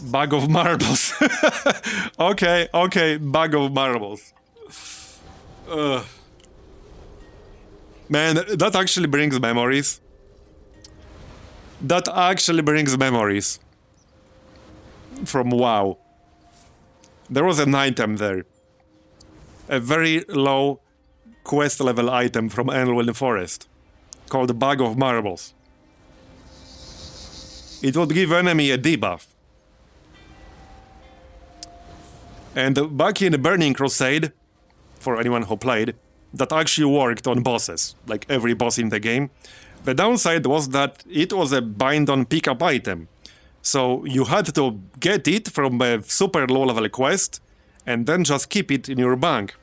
Bag of marbles. okay, bag of marbles. Man, that actually brings memories. That actually brings memories. From WoW. There was an item there. A very low quest level item from Elwyn Forest. Called Bag of Marbles. It would give enemy a debuff. And back in Burning Crusade, for anyone who played, that actually worked on bosses, like every boss in the game. The downside was that it was a bind-on pickup item. So you had to get it from a super low-level quest, and then just keep it in your bank.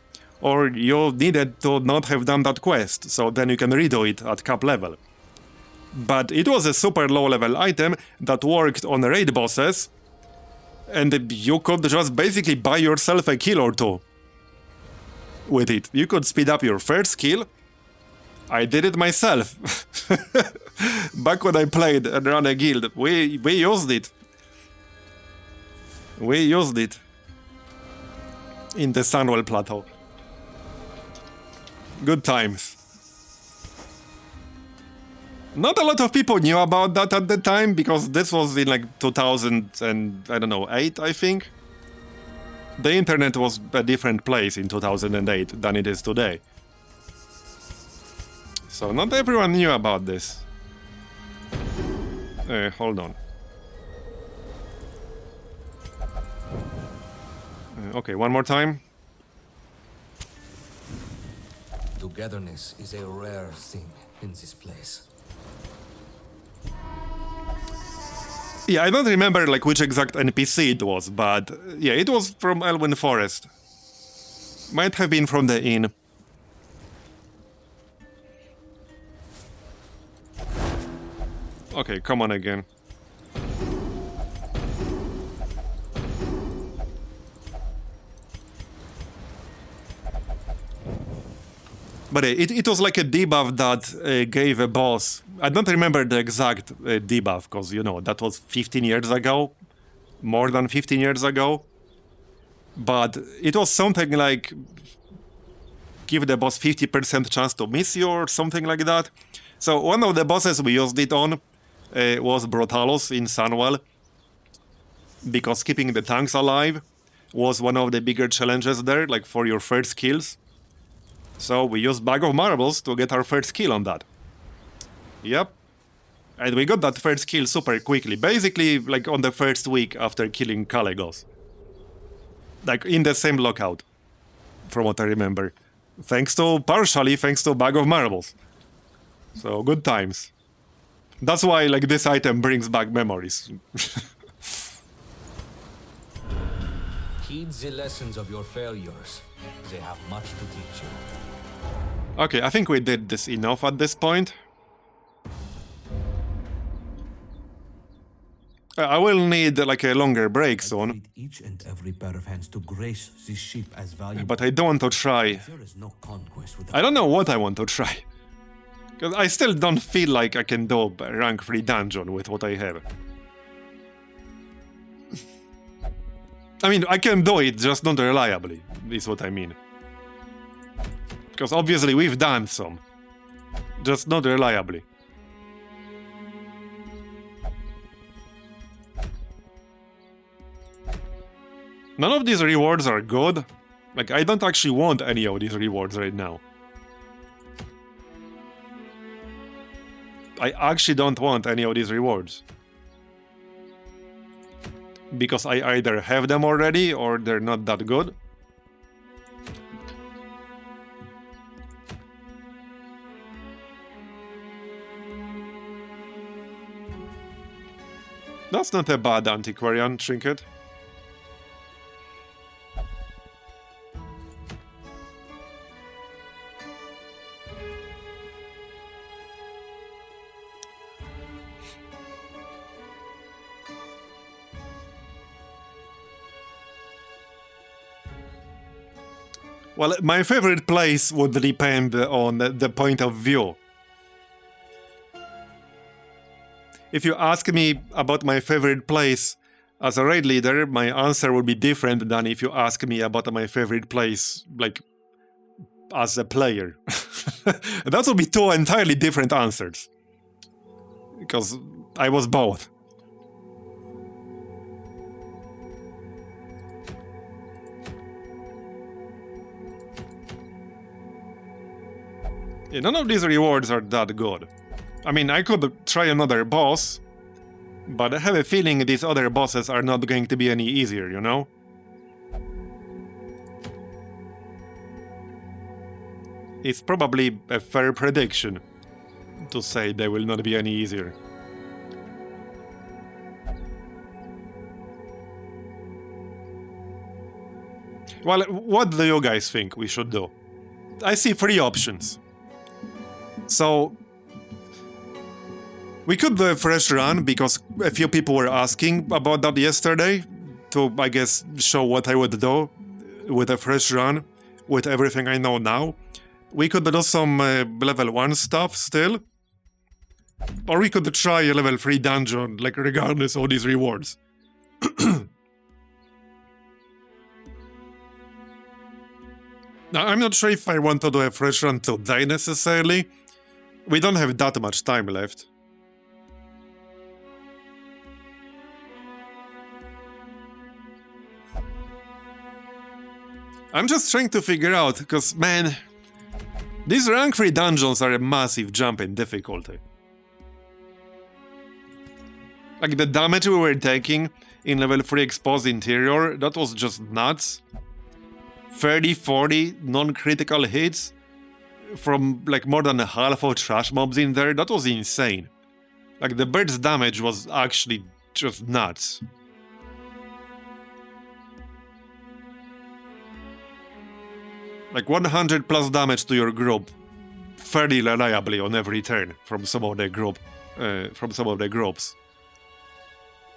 Or you needed to not have done that quest, so then you can redo it at cap level. But it was a super low-level item that worked on raid bosses, and you could just basically buy yourself a kill or two with it. You could speed up your first kill. I did it myself. Back when I played and ran a guild, we used it. We used it in the Sunwell Plateau. Good times. Not a lot of people knew about that at the time, because this was in like 2008, I think. The internet was a different place in 2008 than it is today. So not everyone knew about this. Hold on. Okay, one more time. Togetherness is a rare thing in this place. Yeah, I don't remember like which exact NPC it was, but yeah, it was from Elwyn Forest. Might have been from the inn. Okay, come on again. But it was like a debuff that gave a boss. I don't remember the exact debuff, because, you know, that was 15 years ago. More than 15 years ago. But it was something like give the boss 50% chance to miss you or something like that. So one of the bosses we used it on was Brotalos in Sunwell. Because keeping the tanks alive was one of the bigger challenges there, like for your first kills. So we used Bag of Marbles to get our first kill on that. Yep. And we got that first kill super quickly. Basically, like on the first week after killing Calegos. Like in the same lockout. From what I remember. Partially thanks to Bag of Marbles. So, good times. That's why, like, this item brings back memories. Heed the lessons of your failures. They have much to teach you. Okay, I think we did this enough at this point. I will need like a longer break soon. Need each and every pair of hands to grace this ship as valuable. But I don't want to try. There is no conquest without I don't know what I want to try. Because I still don't feel like I can do a rank 3 dungeon with what I have. I mean, I can do it, just not reliably, is what I mean. Because obviously we've done some. Just not reliably. None of these rewards are good. Like, I don't actually want any of these rewards right now. I actually don't want any of these rewards. Because I either have them already or they're not that good. That's not a bad antiquarian trinket. Well, my favorite place would depend on the point of view. If you ask me about my favorite place as a raid leader, my answer would be different than if you ask me about my favorite place, like, as a player. That would be two entirely different answers. Because I was both. Yeah, none of these rewards are that good. I mean, I could try another boss, but I have a feeling these other bosses are not going to be any easier, you know? It's probably a fair prediction to say they will not be any easier. Well, what do you guys think we should do? I see 3 options. So, we could do a fresh run, because a few people were asking about that yesterday, to, I guess, show what I would do with a fresh run, with everything I know now. We could do some level 1 stuff still, or we could try a level 3 dungeon, like, regardless of these rewards. Now, I'm not sure if I want to do a fresh run today, necessarily. We don't have that much time left. I'm just trying to figure out, because, man, These rank 3 dungeons are a massive jump in difficulty. Like the damage we were taking in level 3 exposed interior, that was just nuts. 30, 40 non-critical hits from like more than a half of trash mobs in there, that was insane. Like the bird's damage was actually just nuts. Like 100 plus damage to your group, fairly reliably on every turn from some of the groups.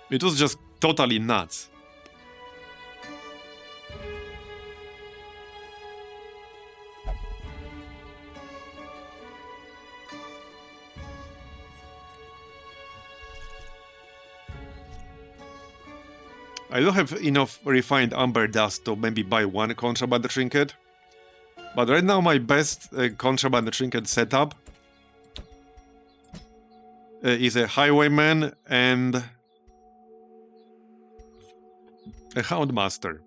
It was just totally nuts. I don't have enough refined amber dust to maybe buy one contraband trinket. But right now my best contraband trinket setup is a highwayman and a houndmaster.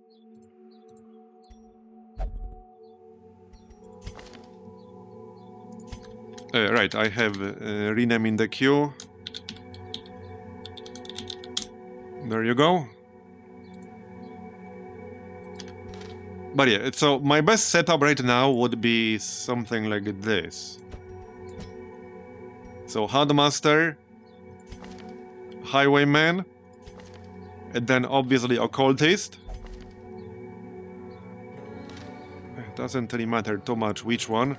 Right, I have rename in the queue. There you go. But yeah, so my best setup right now would be something like this. So Houndmaster, Highwayman, and then obviously Occultist. It doesn't really matter too much which one.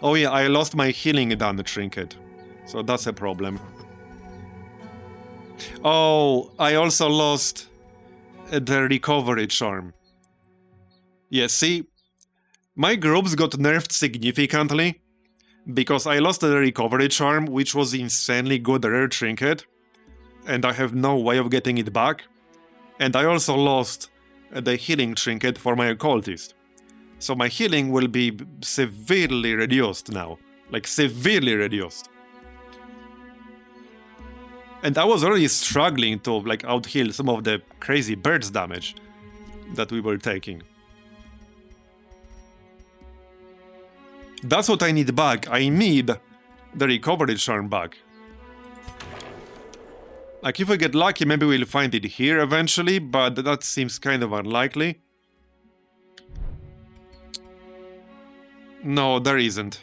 Oh yeah, I lost my healing down the trinket, so that's a problem. Oh, I also lost the recovery charm. Yeah, see, my groups got nerfed significantly because I lost the recovery charm, which was insanely good rare trinket, and I have no way of getting it back. And I also lost the healing trinket for my occultist. So my healing will be severely reduced now. Like, severely reduced. And I was already struggling to, like, out-heal some of the crazy bird's damage that we were taking. That's what I need back. I need the recovery charm back. Like, if we get lucky, maybe we'll find it here eventually, but that seems kind of unlikely. No, there isn't.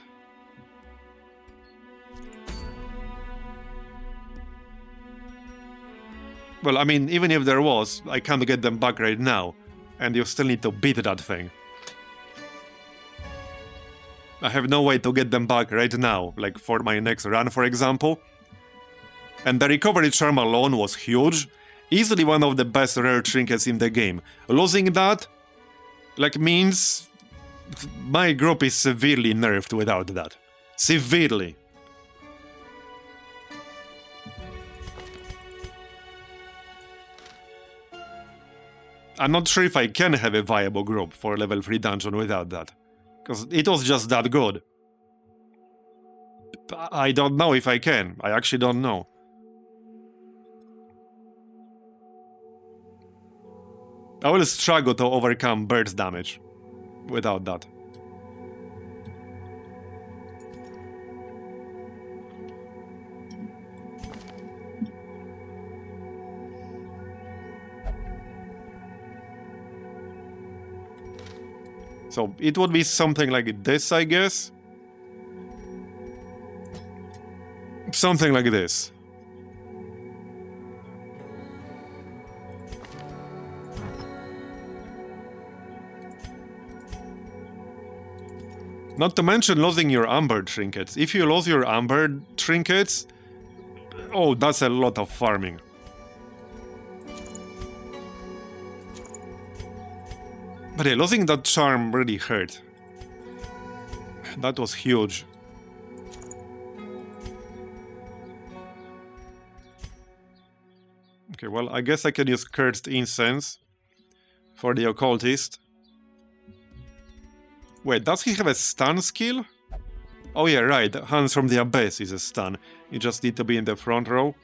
Well, I mean, even if there was, I can't get them back right now. And you still need to beat that thing. I have no way to get them back right now, like for my next run, for example. And the recovery charm alone was huge. Easily one of the best rare trinkets in the game. Losing that, like, means my group is severely nerfed without that. Severely. I'm not sure if I can have a viable group for level 3 dungeon without that. Because it was just that good. I don't know if I can. I actually don't know. I will struggle to overcome bird's damage without that. So it would be something like this, I guess. Something like this. Not to mention losing your amber trinkets. If you lose your amber trinkets, oh, that's a lot of farming. But yeah, losing that charm really hurt. That was huge. Okay, well, I guess I can use Cursed Incense for the Occultist. Wait, does he have a stun skill? Oh yeah, right, Hands from the Abyss is a stun. You just need to be in the front row.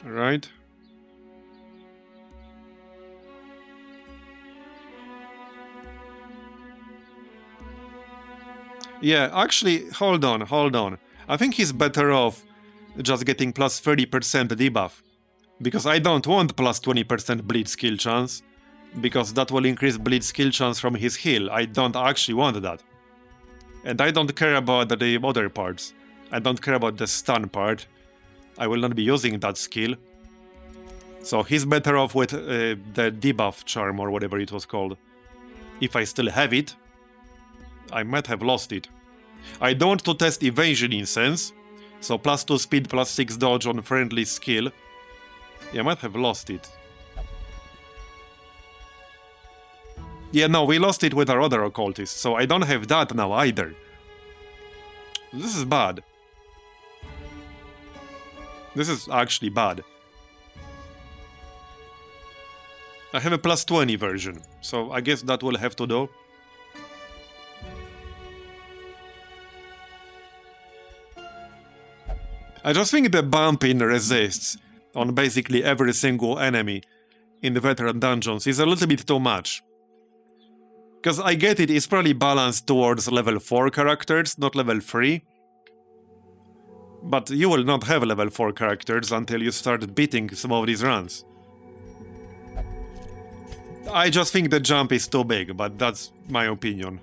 Right. Yeah, actually, hold on. I think he's better off just getting plus 30% debuff. Because I don't want plus 20% bleed skill chance. Because that will increase bleed skill chance from his heal. I don't actually want that. And I don't care about the other parts. I don't care about the stun part. I will not be using that skill. So he's better off with the debuff charm or whatever it was called. If I still have it. I might have lost it. I don't want to test evasion incense. So plus 2 speed, plus 6 dodge on friendly skill. Yeah, I might have lost it. Yeah, no, we lost it with our other occultist, so I don't have that now either. This is bad. This is actually bad. I have a plus 20 version, so I guess that will have to do. I just think the bump in resists on basically every single enemy in the veteran dungeons is a little bit too much. Because I get it, it's probably balanced towards level 4 characters, not level 3. But you will not have level 4 characters until you start beating some of these runs. I just think the jump is too big, but that's my opinion.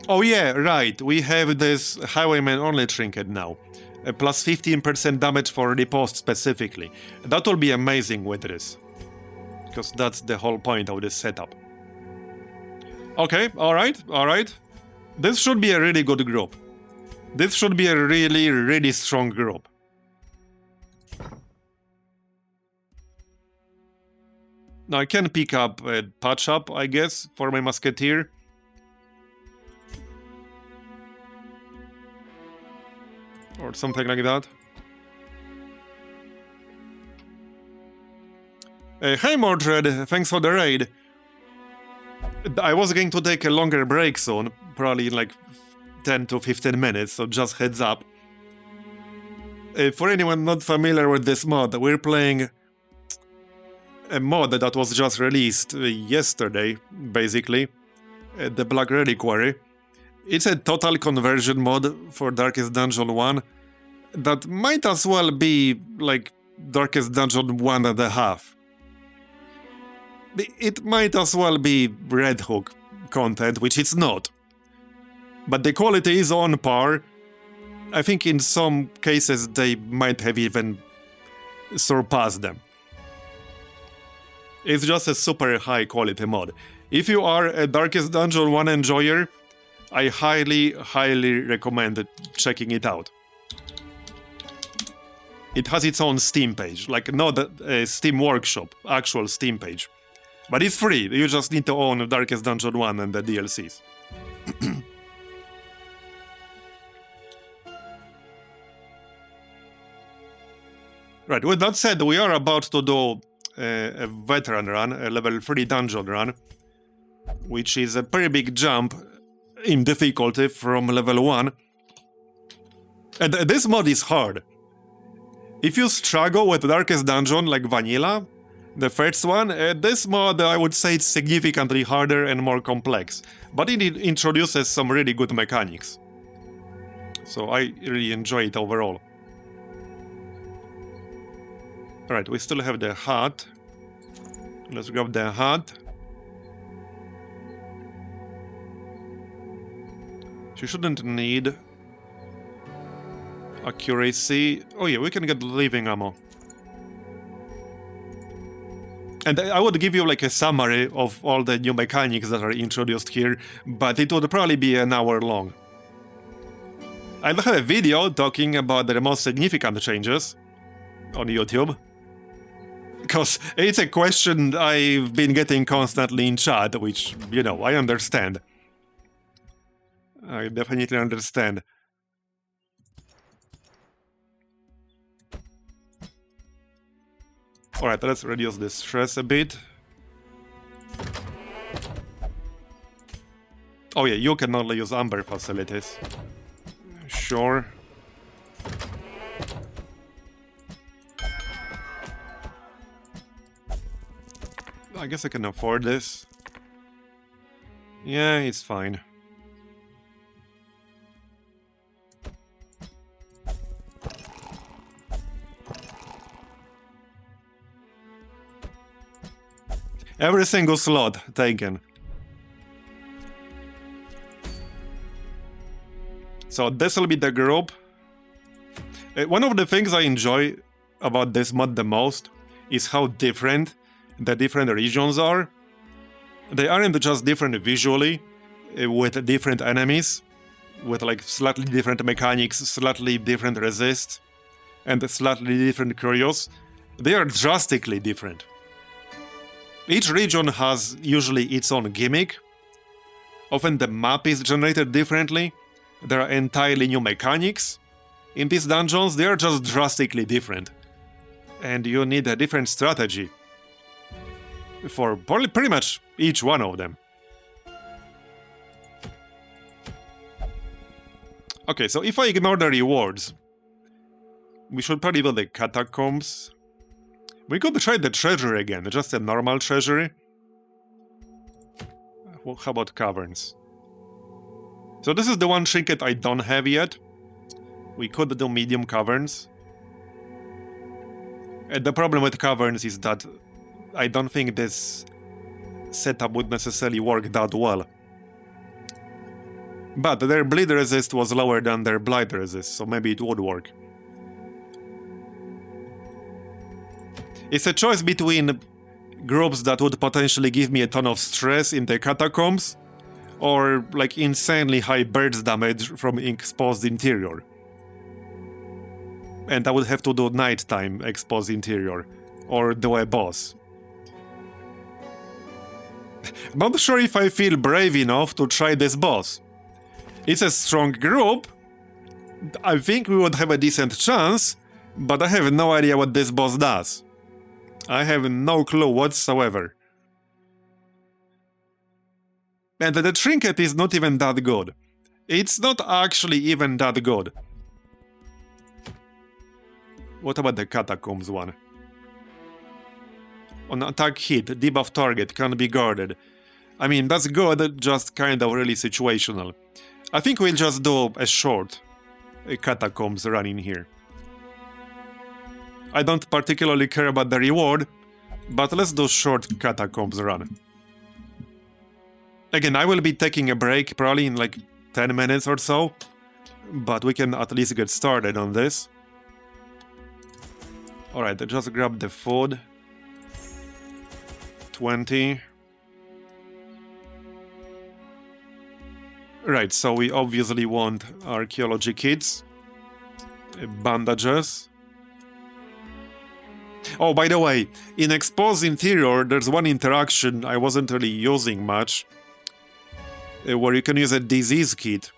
Oh yeah, right, we have this Highwayman only trinket now. Plus 15% damage for riposte specifically. That will be amazing with this. Because that's the whole point of this setup. Okay, alright. This should be a really good group. This should be a really, really strong group. Now I can pick up a patch up, I guess, for my musketeer. Or something like that. Hey Mordred, thanks for the raid. I was going to take a longer break soon, probably in like 10 to 15 minutes, so just heads up. For anyone not familiar with this mod, we're playing a mod that was just released yesterday, basically. The Black Reliquary. It's a total conversion mod for Darkest Dungeon 1 that might as well be like Darkest Dungeon 1.5. It might as well be Red Hook content, which it's not. But the quality is on par. I think in some cases they might have even surpassed them. It's just a super high quality mod. If you are a Darkest Dungeon 1 enjoyer, I highly, highly recommend checking it out. It has its own Steam page, like not a Steam Workshop, actual Steam page. But it's free, you just need to own Darkest Dungeon 1 and the DLCs. Right, with that said, we are about to do a veteran run, a level 3 dungeon run, which is a pretty big jump in difficulty from level 1. And this mod is hard. If you struggle with Darkest Dungeon like vanilla, the first one, this mod I would say it's significantly harder and more complex. But it introduces some really good mechanics. So I really enjoy it overall. Alright, we still have the hat. Let's grab the hat. She shouldn't need accuracy. Oh yeah, we can get living ammo. And I would give you like a summary of all the new mechanics that are introduced here, but it would probably be an hour long. I don't have a video talking about the most significant changes on YouTube, because it's a question I've been getting constantly in chat, which, you know, I understand. I definitely understand. Alright, let's reduce the stress a bit. Oh yeah, you can only use amber facilities. Sure. I guess I can afford this. Yeah, it's fine. Every single slot taken. So this will be the group. One of the things I enjoy about this mod the most is how different the different regions are. They aren't just different visually, with different enemies, with like slightly different mechanics, slightly different resists, and slightly different curios. They are drastically different. Each region has usually its own gimmick. Often the map is generated differently. There are entirely new mechanics. In these dungeons, they are just drastically different. And you need a different strategy for pretty much each one of them. Okay, so if I ignore the rewards, we should probably build the Catacombs. We could try the Treasury again, just a normal Treasury. Well, how about Caverns? So this is the one Trinket I don't have yet. We could do medium Caverns. And the problem with Caverns is that I don't think this setup would necessarily work that well. But their bleed resist was lower than their blight resist, so maybe it would work. It's a choice between groups that would potentially give me a ton of stress in the Catacombs, or like insanely high burst damage from exposed interior. And I would have to do nighttime exposed interior, or do a boss. Not sure if I feel brave enough to try this boss. It's a strong group. I think we would have a decent chance, but I have no idea what this boss does. I have no clue whatsoever. And the Trinket is not even that good. It's not actually even that good. What about the Catacombs one? On attack hit, debuff target can be guarded. I mean, that's good, just kind of really situational. I think we'll just do a short Catacombs run in here. I don't particularly care about the reward, but let's do short Catacombs run. Again, I will be taking a break probably in like 10 minutes or so, but we can at least get started on this. Alright, just grab the food. 20. Right, so we obviously want archaeology kits. Bandages. Oh, by the way, in Exposed Interior, there's one interaction I wasn't really using much, where you can use a disease kit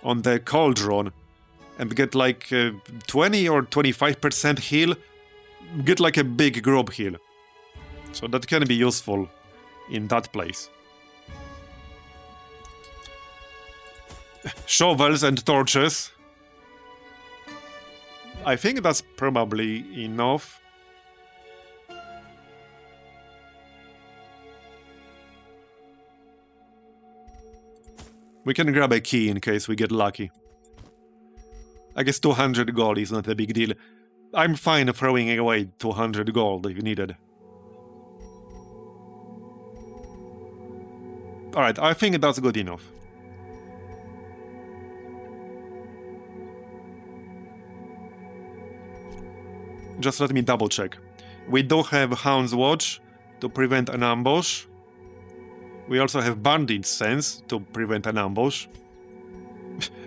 on the cauldron and get like 20 or 25% heal, get like a big group heal. So that can be useful in that place. Shovels and torches. I think that's probably enough. We can grab a key in case we get lucky. I guess 200 gold is not a big deal. I'm fine throwing away 200 gold if needed. Alright, I think that's good enough. Just let me double check. We do have Hound's Watch to prevent an ambush. We also have Bandit Sense to prevent an ambush.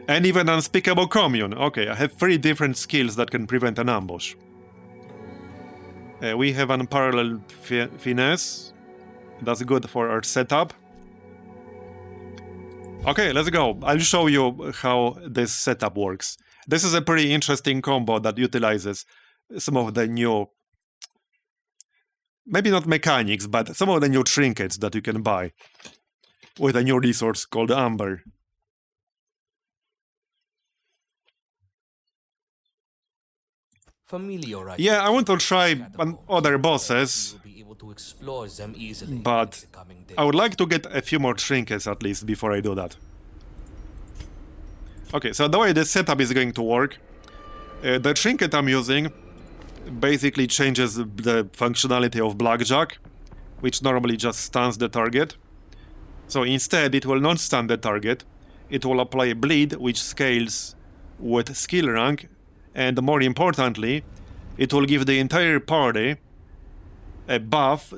And even Unspeakable Commune. Okay, I have 3 different skills that can prevent an ambush. We have Unparalleled Finesse. That's good for our setup. Okay, let's go. I'll show you how this setup works. This is a pretty interesting combo that utilizes some of the new... maybe not mechanics, but some of the new trinkets that you can buy with a new resource called Amber. Yeah, I want to try other bosses, but I would like to get a few more trinkets at least before I do that. Okay, so the way this setup is going to work, the trinket I'm using basically changes the functionality of Blackjack, which normally just stuns the target. So instead, it will not stun the target, it will apply Bleed, which scales with skill rank, and more importantly, it will give the entire party a buff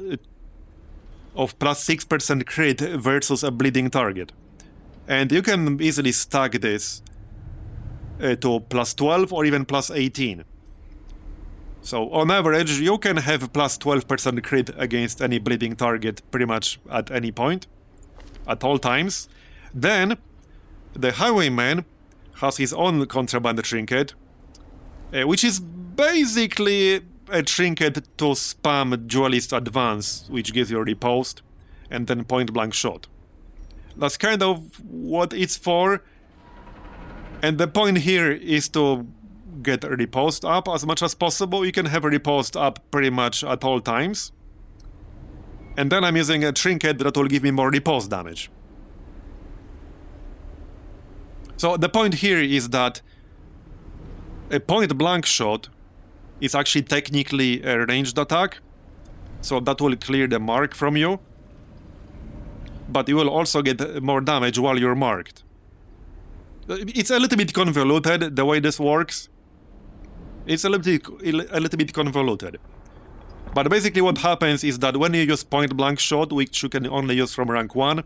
of plus 6% crit versus a bleeding target. And you can easily stack this to plus 12 or even plus 18. So on average, you can have plus 12% crit against any bleeding target pretty much at any point, at all times. Then, the Highwayman has his own contraband trinket, which is basically a trinket to spam Duelist Advance, which gives you a riposte, and then point-blank shot. That's kind of what it's for, and the point here is to get a riposte up as much as possible. You can have a riposte up pretty much at all times. And then I'm using a trinket that will give me more riposte damage. So the point here is that a point-blank shot is actually technically a ranged attack, so that will clear the mark from you, but you will also get more damage while you're marked. It's a little bit convoluted, the way this works. It's a little bit convoluted. But basically what happens is that when you use point-blank shot, which you can only use from rank 1,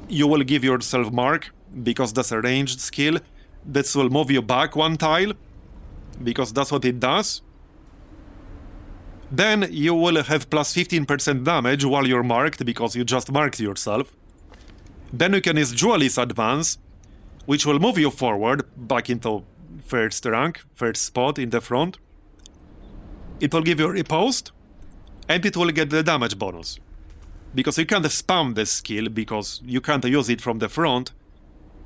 you will give yourself mark, because that's a ranged skill. This will move you back 1 tile, because that's what it does. Then you will have plus 15% damage while you're marked, because you just marked yourself. Then you can use Duelist Advance, which will move you forward, back into first rank, first spot in the front. It will give you a riposte, and it will get the damage bonus. Because you can't spam this skill, because you can't use it from the front,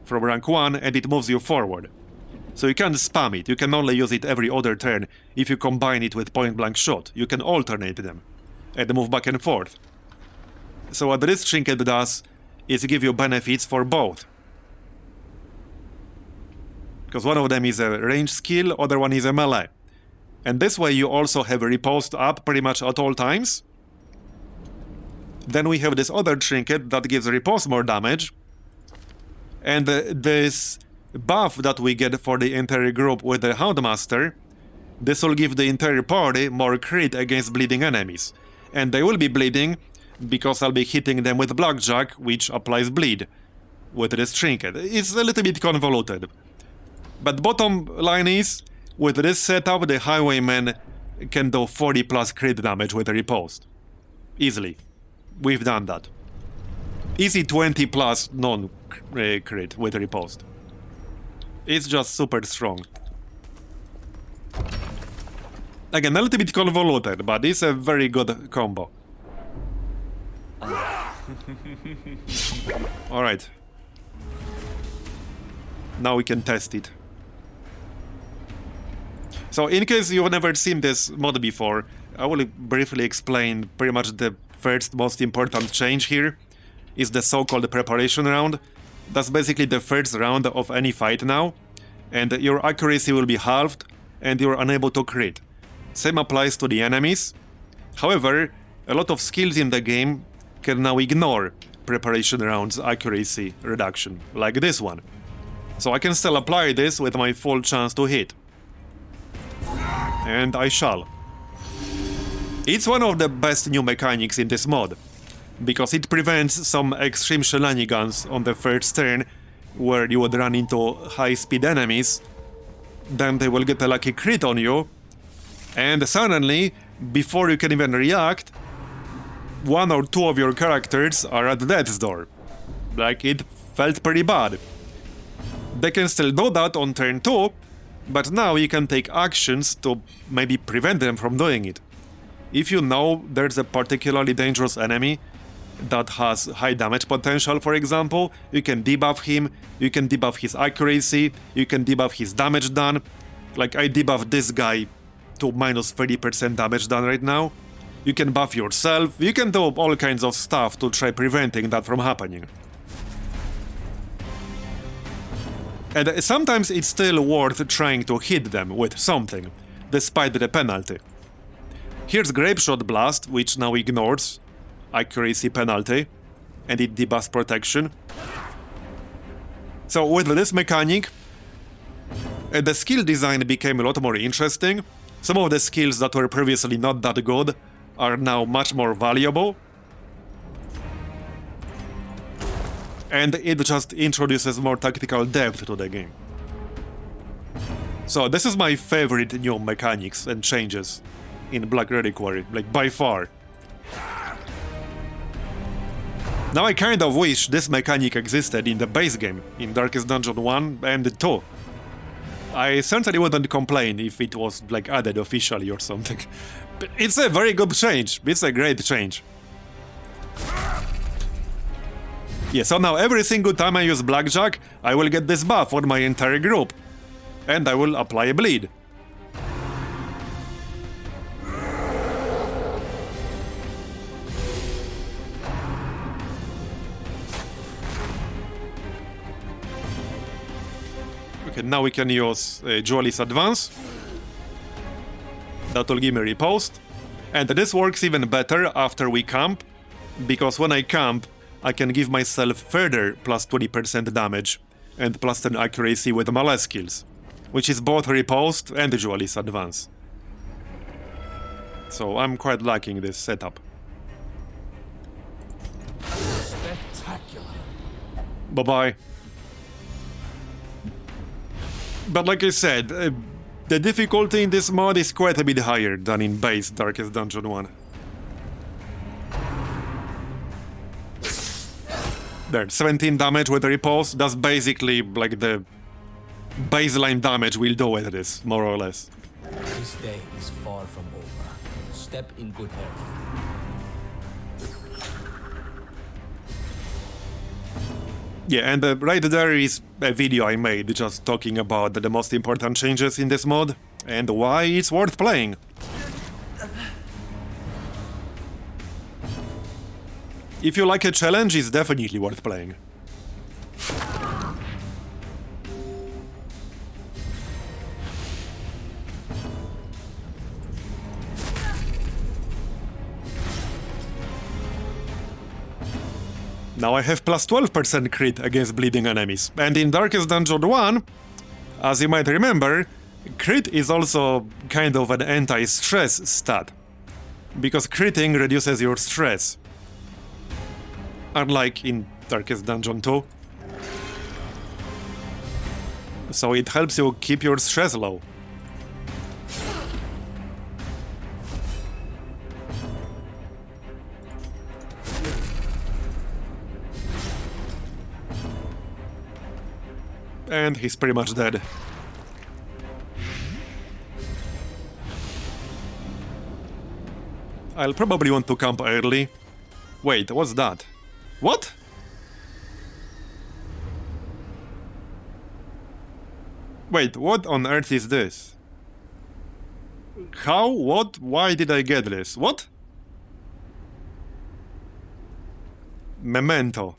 from rank 1, and it moves you forward. So you can't spam it, you can only use it every other turn if you combine it with point-blank shot. You can alternate them, and move back and forth. So what this trinket does is give you benefits for both. Because one of them is a ranged skill, other one is a melee. And this way you also have a riposte up pretty much at all times. Then we have this other trinket that gives riposte more damage. And this buff that we get for the entire group with the Houndmaster, this will give the entire party more crit against bleeding enemies. And they will be bleeding because I'll be hitting them with Blackjack, which applies bleed with this trinket. It's a little bit convoluted. But bottom line is, with this setup, the Highwayman can do 40 plus crit damage with a riposte. Easily. We've done that. Easy 20 plus non-crit with a riposte. It's just super strong. Again, a little bit convoluted, but it's a very good combo. Alright. Now we can test it. So, in case you've never seen this mod before, I will briefly explain pretty much the first most important change here. Is the so-called preparation round. That's basically the first round of any fight now, and your accuracy will be halved, and you're unable to crit. Same applies to the enemies. However, a lot of skills in the game can now ignore preparation round's accuracy reduction, like this one. So I can still apply this with my full chance to hit. And I shall. It's one of the best new mechanics in this mod, because it prevents some extreme shenanigans on the first turn, where you would run into high-speed enemies, then they will get a lucky crit on you, and suddenly, before you can even react, one or two of your characters are at death's door. Like, it felt pretty bad. They can still do that on turn 2, but now you can take actions to maybe prevent them from doing it. If you know there's a particularly dangerous enemy that has high damage potential, for example, you can debuff him, you can debuff his accuracy, you can debuff his damage done. Like, I debuff this guy to minus 30% damage done right now. You can buff yourself, you can do all kinds of stuff to try preventing that from happening. And sometimes it's still worth trying to hit them with something, despite the penalty. Here's Grapeshot Blast, which now ignores accuracy penalty, and it debuffs protection. So with this mechanic, the skill design became a lot more interesting. Some of the skills that were previously not that good are now much more valuable. And it just introduces more tactical depth to the game. So this is my favorite new mechanics and changes in Black Reliquary, like by far. Now I kind of wish this mechanic existed in the base game, in Darkest Dungeon 1 and 2. I certainly wouldn't complain if it was like added officially or something. But it's a very good change, it's a great change. Yeah, so now every single time I use Blackjack, I will get this buff on my entire group. And I will apply a bleed. Okay, now we can use Duelist Advance. That will give me riposte. And this works even better after we camp, because when I camp, I can give myself further plus 20% damage and plus 10 accuracy with melee skills, which is both riposte and Duelist Advance. So I'm quite liking this setup. Spectacular. Bye-bye. But like I said, the difficulty in this mod is quite a bit higher than in base Darkest Dungeon 1. There, 17 damage with riposte, that's basically like the baseline damage we'll do with this, more or less. This day is far from over. Step in good health. Yeah, and right there is a video I made just talking about the most important changes in this mod and why it's worth playing. If you like a challenge, it's definitely worth playing. Now I have plus 12% crit against bleeding enemies, and in Darkest Dungeon 1, as you might remember, crit is also kind of an anti-stress stat, because critting reduces your stress. Unlike in Darkest Dungeon 2. So it helps you keep your stress low. And he's pretty much dead. I'll probably want to camp early. Wait, what's that? What? Wait, what on earth is this? How? What? Why did I get this? What? Memento.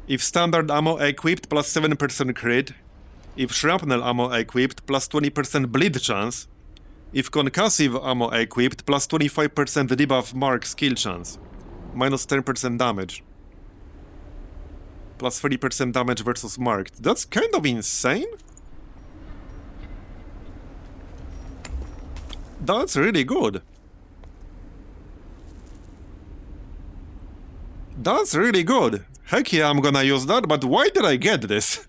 If standard ammo equipped, plus 7% crit. If shrapnel ammo equipped, plus 20% bleed chance. If concussive ammo equipped, plus 25% debuff mark skill chance. Minus 10% damage. Plus 30% damage versus marked. That's kind of insane. That's really good. That's really good. Heck yeah, I'm gonna use that, but why did I get this?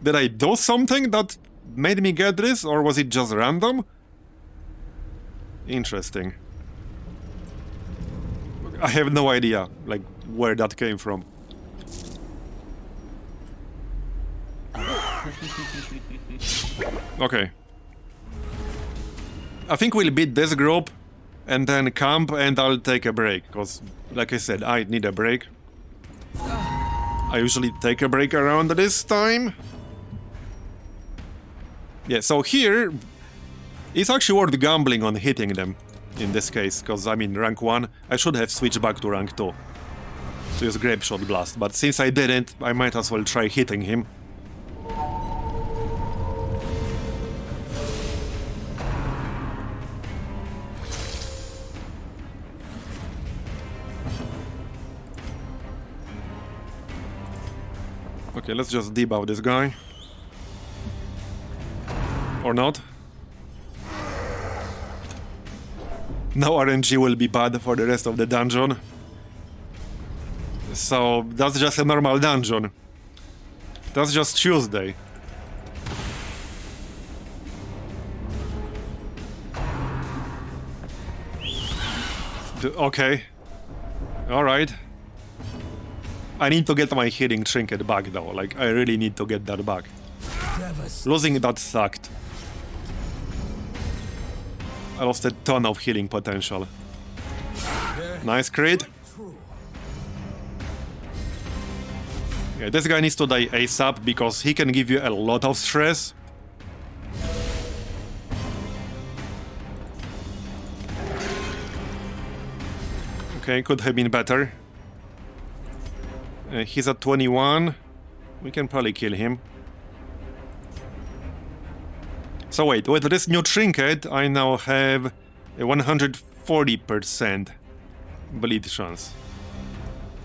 Did I do something that made me get this, or was it just random? Interesting. I have no idea, like, where that came from. Okay. I think we'll beat this group, and then camp, and I'll take a break, because, like I said, I need a break. I usually take a break around this time. Yeah, so here, it's actually worth gambling on hitting them, in this case, because I'm in rank 1. I should have switched back to rank 2 to use Grape Shot Blast, but since I didn't, I might as well try hitting him. Okay, let's just debuff this guy. Or not. Now RNG will be bad for the rest of the dungeon. So that's just a normal dungeon. That's just Tuesday. Okay. Alright. I need to get my healing trinket back though, like I really need to get that back. Losing that sucked. I lost a ton of healing potential. Nice crit. Yeah, this guy needs to die ASAP because he can give you a lot of stress. Okay, could have been better. He's at 21. We can probably kill him. So wait, with this new trinket, I now have a 140% bleed chance.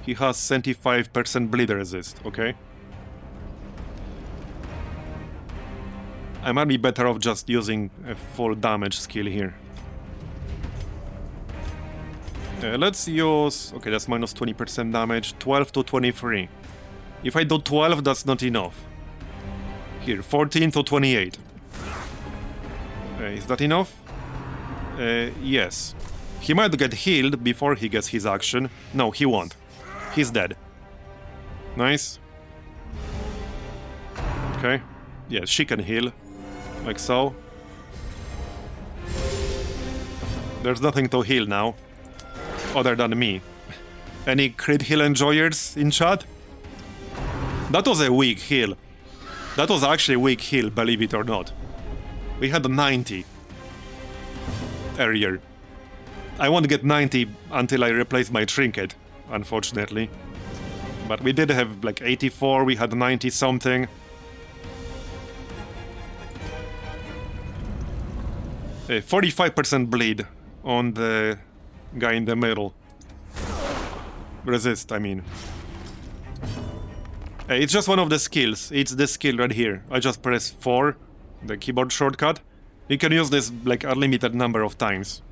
He has 75% bleed resist, okay? I might be better off just using a full damage skill here. Let's use... Okay, that's minus 20% damage. 12 to 23. If I do 12, that's not enough. Here, 14 to 28. Is that enough? Yes. He might get healed before he gets his action. No, he won't. He's dead. Nice. Okay. Yes, she can heal. Like so. There's nothing to heal now. Other than me. Any crit heal enjoyers in chat? That was a weak heal. That was actually a weak heal, believe it or not. We had 90 earlier. I won't get 90 until I replace my trinket, unfortunately. But we did have like 84, we had 90 something. 45% bleed on the guy in the middle. Resist, I mean. It's just one of the skills. It's this skill right here. I just press 4, the keyboard shortcut. You can use this like a limited number of times.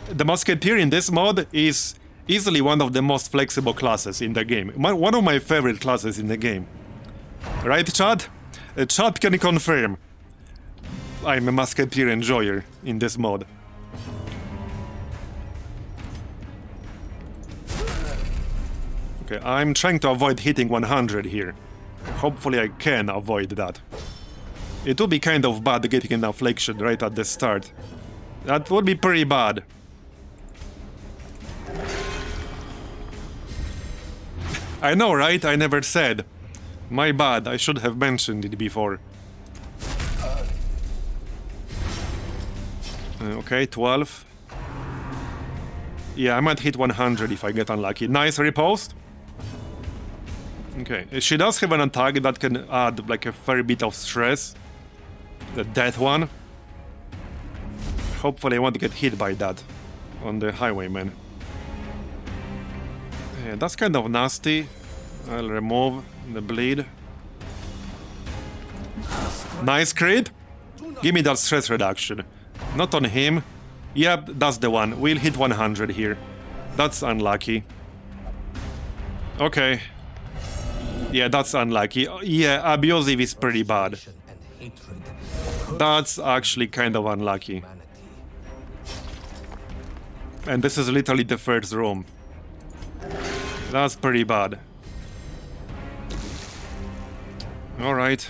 The Musketeer in this mod is easily one of the most flexible classes in the game. One of my favorite classes in the game. Right, chat? Chat can confirm. I'm a Musketeer enjoyer in this mod. Okay, I'm trying to avoid hitting 100 here. Hopefully I can avoid that. It would be kind of bad getting an affliction right at the start. That would be pretty bad. I know, right? I never said. My bad, I should have mentioned it before. Okay, 12. Yeah, I might hit 100 if I get unlucky. Nice riposte. Okay, she does have an attack that can add like a fair bit of stress. The death one. Hopefully I won't get hit by that on the highwayman. Yeah, that's kind of nasty. I'll remove the bleed. Nice crit. Give me that stress reduction. Not on him. Yep, that's the one. We'll hit 100 here. That's unlucky. Okay. Yeah, that's unlucky. Yeah, abusive is pretty bad. And hatred. That's actually kind of unlucky. Humanity. And this is literally the first room. That's pretty bad. Alright.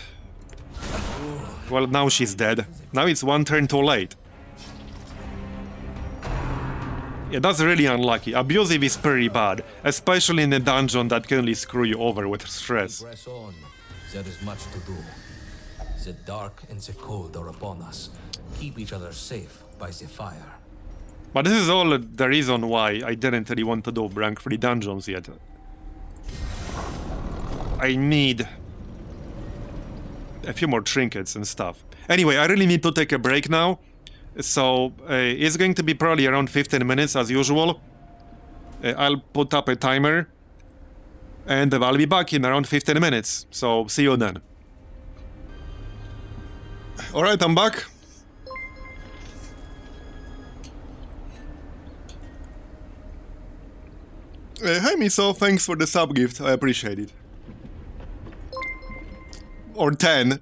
Well, now she's dead. Now it's one turn too late. Yeah, that's really unlucky. Abusive is pretty bad, especially in a dungeon that can really screw you over with stress. Press on. There is much to do. The dark and the cold are upon us. Keep each other safe by the fire. But this is all the reason why I didn't really want to do rank 3 dungeons yet. I need a few more trinkets and stuff. Anyway, I really need to take a break now. So it's going to be probably around 15 minutes as usual. I'll put up a timer. And I'll be back in around 15 minutes. So see you then. Alright, I'm back. Hi Miso, thanks for the sub gift, I appreciate it. Or 10.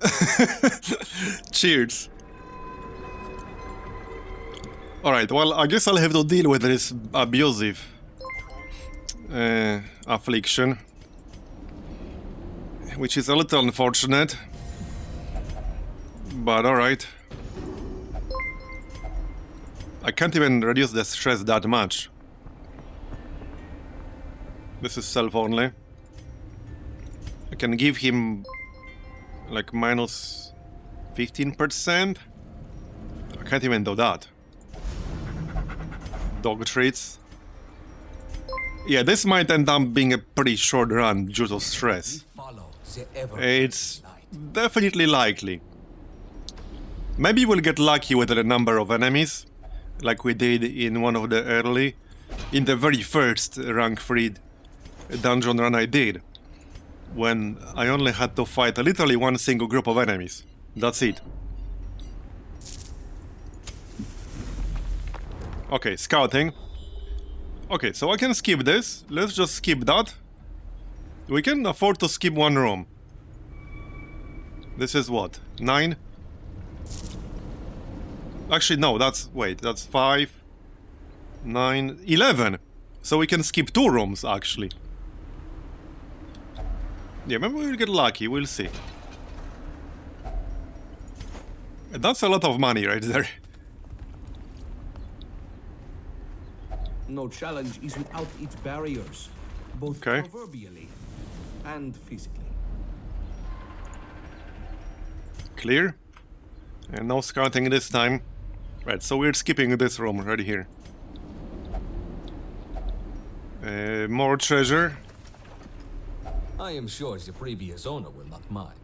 Cheers. Alright, well, I guess I'll have to deal with this abusive affliction. Which is a little unfortunate. But alright. I can't even reduce the stress that much. This is self-only. I can give him like minus 15%. I can't even do that. Dog treats. Yeah, this might end up being a pretty short run due to stress. It's definitely likely. Maybe we'll get lucky with the number of enemies, like we did in one of the early, in the very first rank 3 dungeon run I did, when I only had to fight literally one single group of enemies. That's it. Okay, scouting. Okay, so I can skip this. Let's just skip that. We can afford to skip one room. This is what? 9? Actually, no, that's... Wait, that's 5, 9, 11. So we can skip 2 rooms, actually. Yeah, maybe we'll get lucky, we'll see. That's a lot of money right there. No challenge is without its barriers, both Okay. proverbially and physically. Clear. And no scouting this time. Right, so we're skipping this room right here. More treasure. I am sure the previous owner will not mind.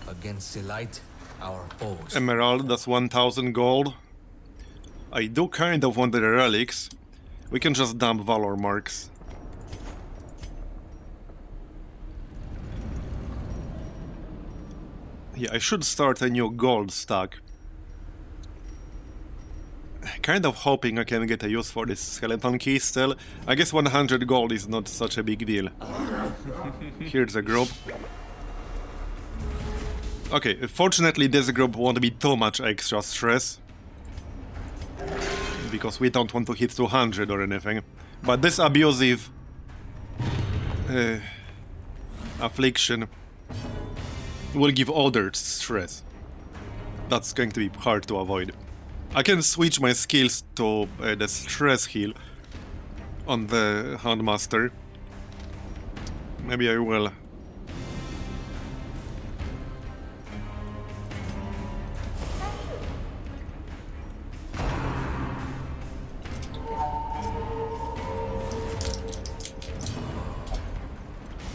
Against the light, our foes. Emerald, that's 1000 gold. I do kind of want the relics. We can just dump valor marks. Yeah, I should start a new gold stack. Kind of hoping I can get a use for this skeleton key still. I guess 100 gold is not such a big deal. Here's a group. Okay, fortunately this group won't be too much extra stress. Because we don't want to hit 200 or anything. But this abusive affliction will give other stress. That's going to be hard to avoid. I can switch my skills to the stress heal on the Handmaster. Maybe I will.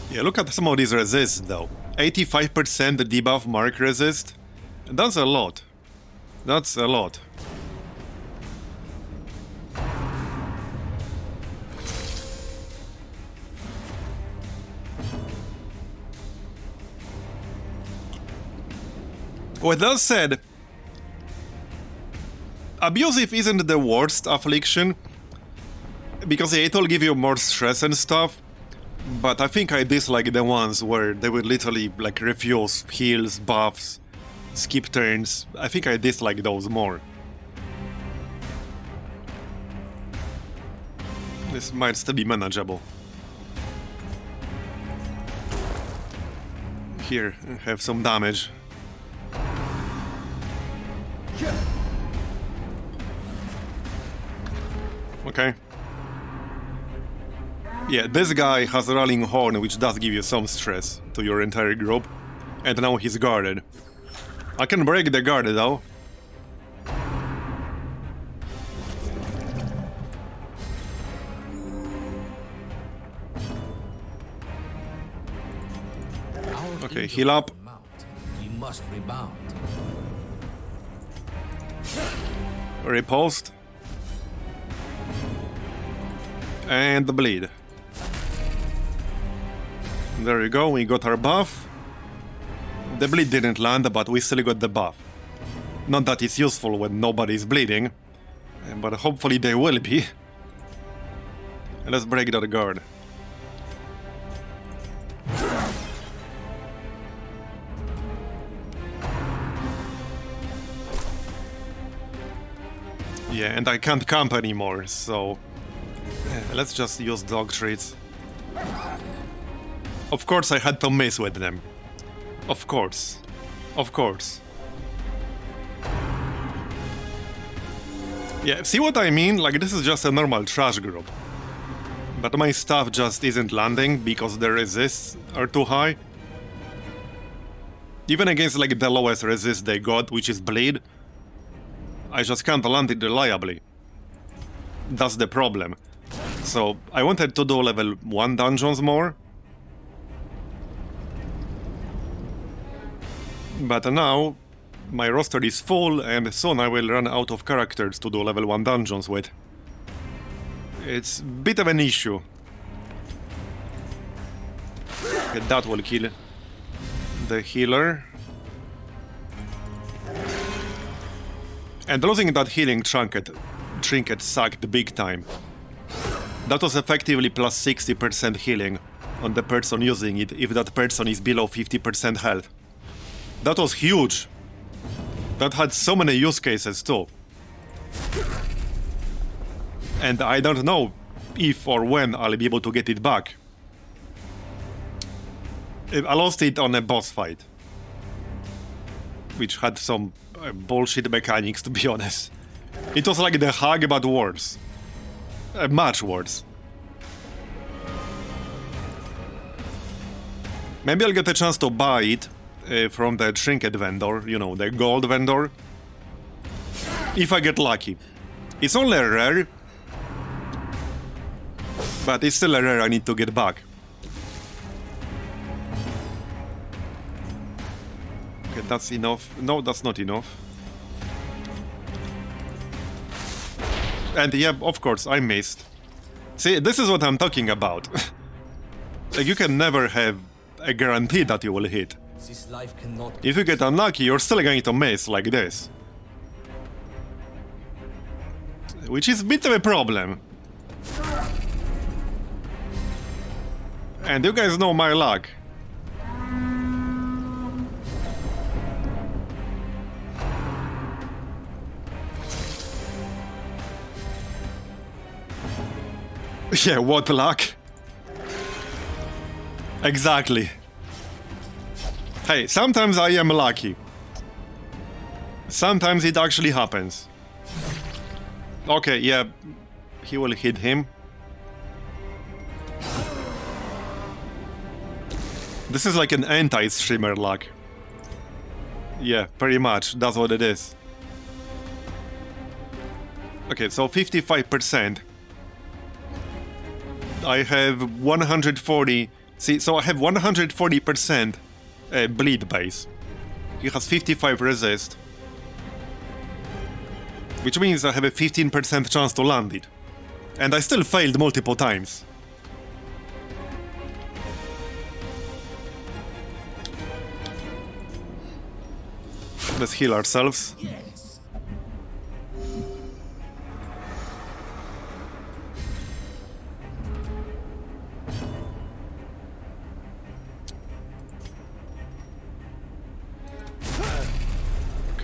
Yeah, look at some of these resists though. 85% debuff mark resist. That's a lot. That's a lot. With that said, abusive isn't the worst affliction, because it will give you more stress and stuff, But I think I dislike the ones where they would literally like refuse heals, buffs, skip turns. I think I dislike those more. This might still be manageable. Here, have some damage. Okay. Yeah, this guy has a Rallying Horn, which does give you some stress to your entire group. And now he's guarded. I can break the guard though. Okay, heal up. We must rebound. Riposte. And the bleed. There you go, we got our buff. The bleed didn't land, but we still got the buff. Not that it's useful when nobody's bleeding, but hopefully they will be. Let's break that guard. Yeah, and I can't camp anymore, so let's just use dog treats. Of course I had to mess with them. Of course. Of course. Yeah, see what I mean? Like, this is just a normal trash group. But my stuff just isn't landing because the resists are too high. Even against, like, the lowest resist they got, which is bleed, I just can't land it reliably. That's the problem. So, I wanted to do level 1 dungeons more. But now, my roster is full and soon I will run out of characters to do level 1 dungeons with. It's a bit of an issue. Okay, that will kill the healer. And losing that healing trinket sucked big time. That was effectively plus 60% healing on the person using it if that person is below 50% health. That was huge. That had so many use cases too. And I don't know if or when I'll be able to get it back. I lost it on a boss fight, which had some bullshit mechanics, to be honest. It was like the hug, but worse. Much worse. Maybe I'll get a chance to buy it from the Trinket vendor, you know, the gold vendor. If I get lucky. It's only a rare, but it's still a rare I need to get back. Okay, that's enough. No, that's not enough. And yeah, of course, I missed. See, this is what I'm talking about. Like, you can never have a guarantee that you will hit. This life cannot. If you get unlucky, you're still going to miss like this. Which is a bit of a problem. And you guys know my luck. Yeah, what luck? Exactly. Hey, sometimes I am lucky. Sometimes it actually happens. Okay, yeah, he will hit him. This is like an anti-streamer luck. Yeah, pretty much, that's what it is. Okay, so 55%. I have 140... See, so I have 140% bleed base. He has 55 resist. Which means I have a 15% chance to land it. And I still failed multiple times. Let's heal ourselves. Yes.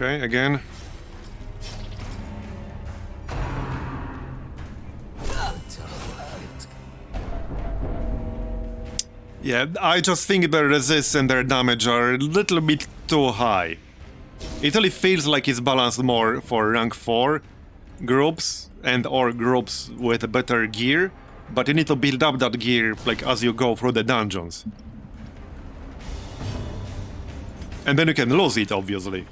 Okay, again. Yeah, I just think their resist and their damage are a little bit too high. It really feels like it's balanced more for rank 4 groups and or groups with better gear, but you need to build up that gear like as you go through the dungeons. And then you can lose it, obviously.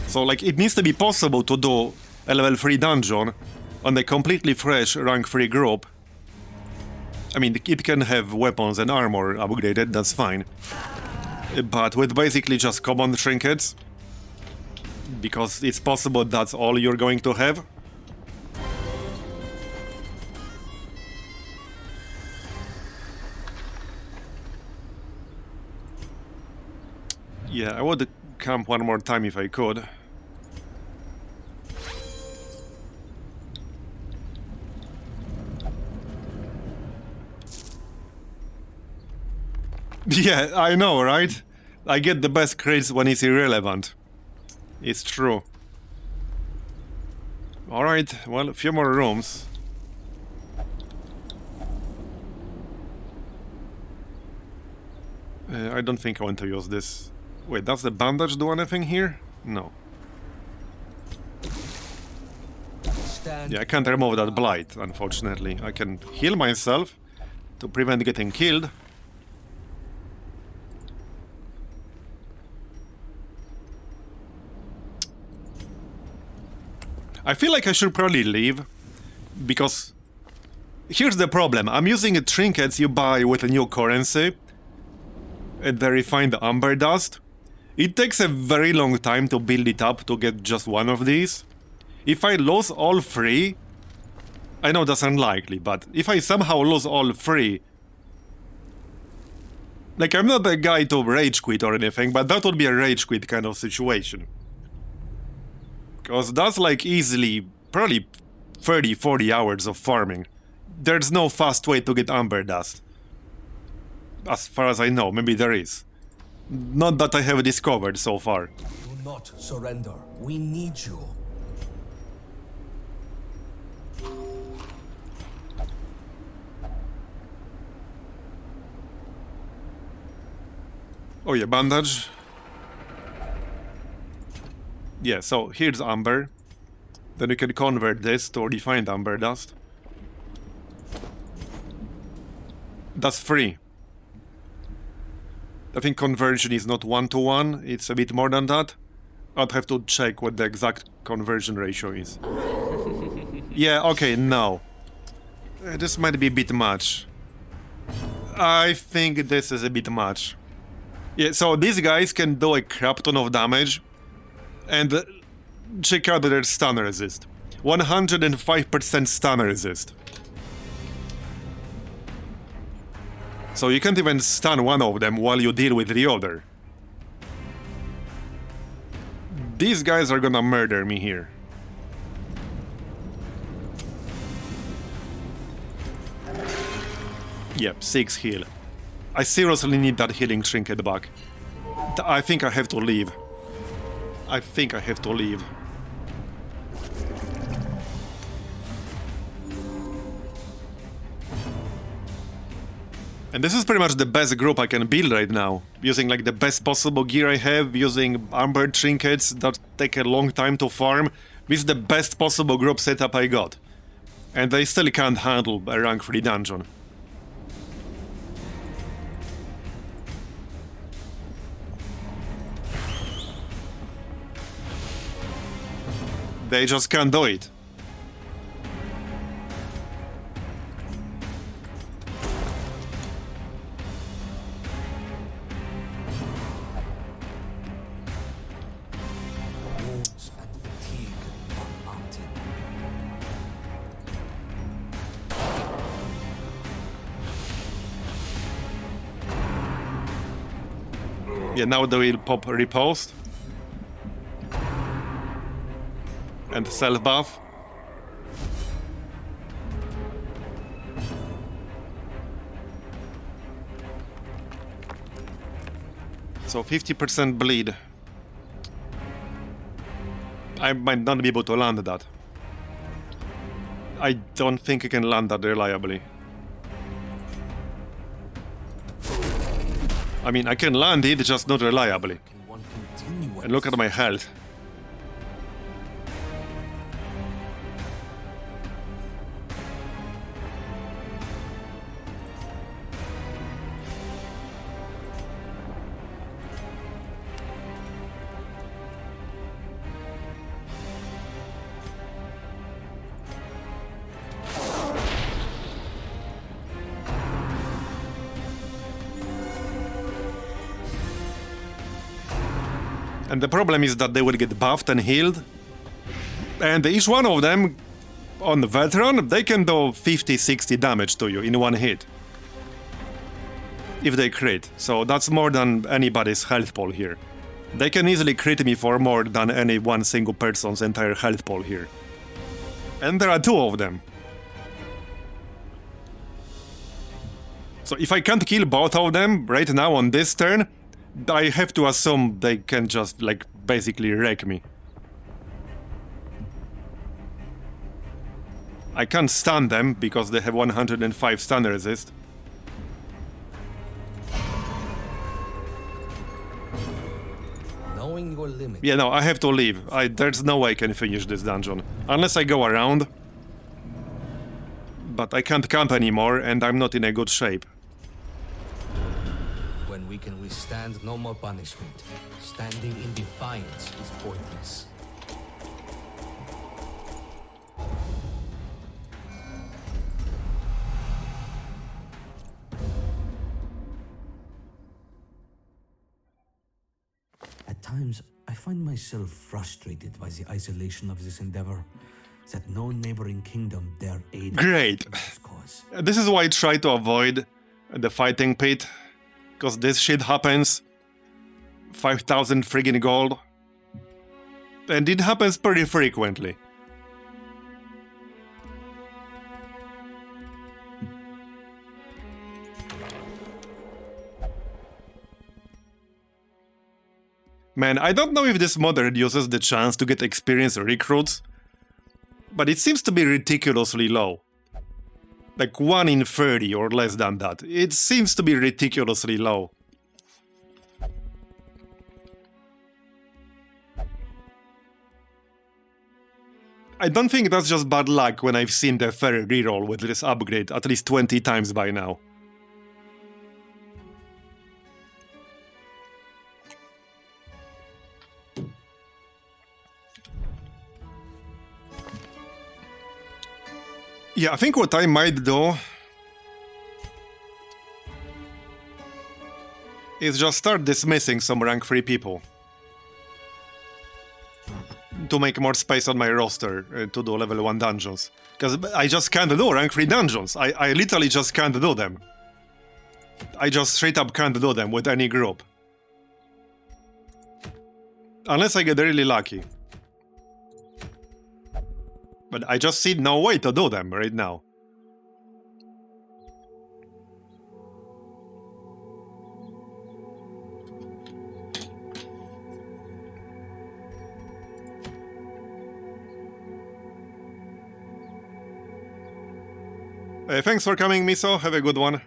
So like it needs to be possible to do a level 3 dungeon on a completely fresh rank 3 group. I mean, it can have weapons and armor upgraded, that's fine. But with basically just common trinkets, because it's possible that's all you're going to have. Yeah, I would camp one more time if I could. Yeah, I know, right? I get the best crits when it's irrelevant. It's true. Alright, well, a few more rooms. I don't think I want to use this. Wait, does the bandage do anything here? No. Yeah, I can't remove that blight, unfortunately. I can heal myself to prevent getting killed. I feel like I should probably leave, because here's the problem. I'm using trinkets you buy with a new currency, and the refined amber dust. It takes a very long time to build it up to get just one of these. If I lose all 3, I know that's unlikely, but if I somehow lose all 3, like I'm not the guy to rage quit or anything, but that would be a rage quit kind of situation. Because that's like easily, probably 30-40 hours of farming. There's no fast way to get amber dust. As far as I know, maybe there is. Not that I have discovered so far. Do not surrender. We need you. Oh yeah, bandage. Yeah, so here's amber. Then you can convert this to refined amber dust. That's free. I think conversion is not 1-to-1, it's a bit more than that. I'd have to check what the exact conversion ratio is. Yeah, okay, no. This might be a bit much. I think this is a bit much. Yeah, so these guys can do a crap ton of damage. And check out their stun resist. 105% stun resist. So you can't even stun one of them while you deal with the other. These guys are gonna murder me here. Yep, 6 heal. I seriously need that healing trinket back. I think I have to leave. I think I have to leave. And this is pretty much the best group I can build right now. Using like the best possible gear I have, using amber trinkets that take a long time to farm. This is the best possible group setup I got. And they still can't handle a rank 3 dungeon. They just can't do it. Wounds and fatigue are mounting. Yeah, now they will pop riposte. And self-buff. So 50% bleed. I might not be able to land that. I don't think I can land that reliably. I mean, I can land it, just not reliably. Can one continue? And look at my health. And the problem is that they will get buffed and healed. And each one of them, on the veteran, they can do 50-60 damage to you in one hit. If they crit. So that's more than anybody's health pool here. They can easily crit me for more than any one single person's entire health pool here. And there are two of them. So if I can't kill both of them right now on this turn, I have to assume they can just, like, basically wreck me. I can't stun them because they have 105 stun resist. Knowing your limit. Yeah, no, I have to leave. There's no way I can finish this dungeon. Unless I go around. But I can't camp anymore and I'm not in a good shape. When we can withstand no more punishment, standing in defiance is pointless. At times, I find myself frustrated by the isolation of this endeavor, that no neighboring kingdom dare aid Great. this cause. This is why I try to avoid the fighting pit. Because this shit happens. 5,000 friggin' gold. And it happens pretty frequently. Man, I don't know if this mod reduces the chance to get experienced recruits, but it seems to be ridiculously low. Like 1 in 30 or less than that. It seems to be ridiculously low. I don't think that's just bad luck when I've seen the fair reroll with this upgrade at least 20 times by now. Yeah, I think what I might do is just start dismissing some rank 3 people. To make more space on my roster to do level 1 dungeons. Because I just can't do rank 3 dungeons. I literally just can't do them. I just straight up can't do them with any group. Unless I get really lucky. But I just see no way to do them right now. Thanks for coming, Miso. Have a good one.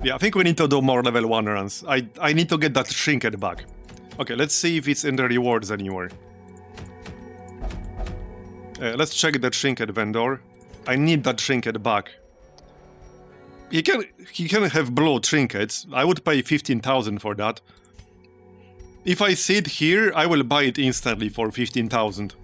Yeah, I think we need to do more level 1 runs. I need to get that Trinket back. Okay, let's see if it's in the rewards anywhere. Let's check the Trinket vendor. I need that Trinket back. He can have blue trinkets. I would pay 15,000 for that. If I see it here, I will buy it instantly for 15,000.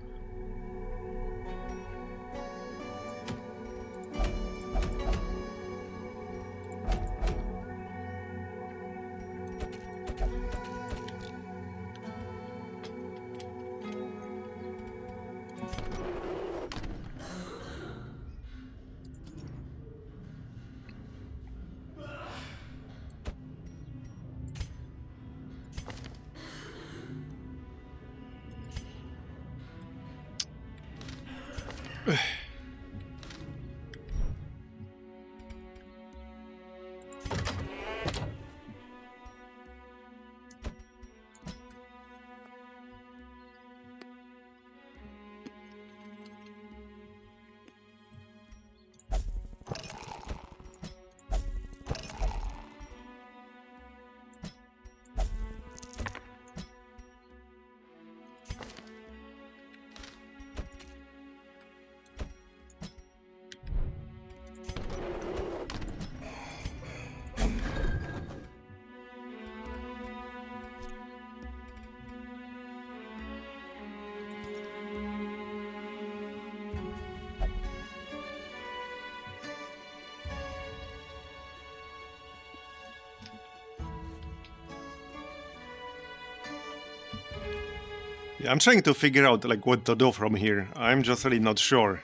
Yeah, I'm trying to figure out like what to do from here. I'm just really not sure.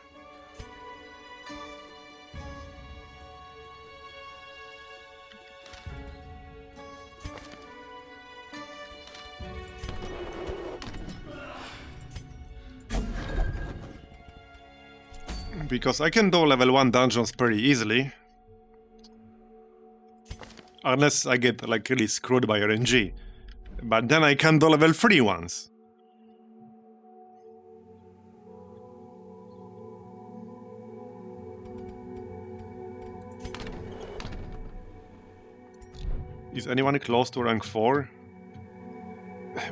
Because I can do level 1 dungeons pretty easily. Unless I get like really screwed by RNG. But then I can do level 3 ones. Is anyone close to rank 4?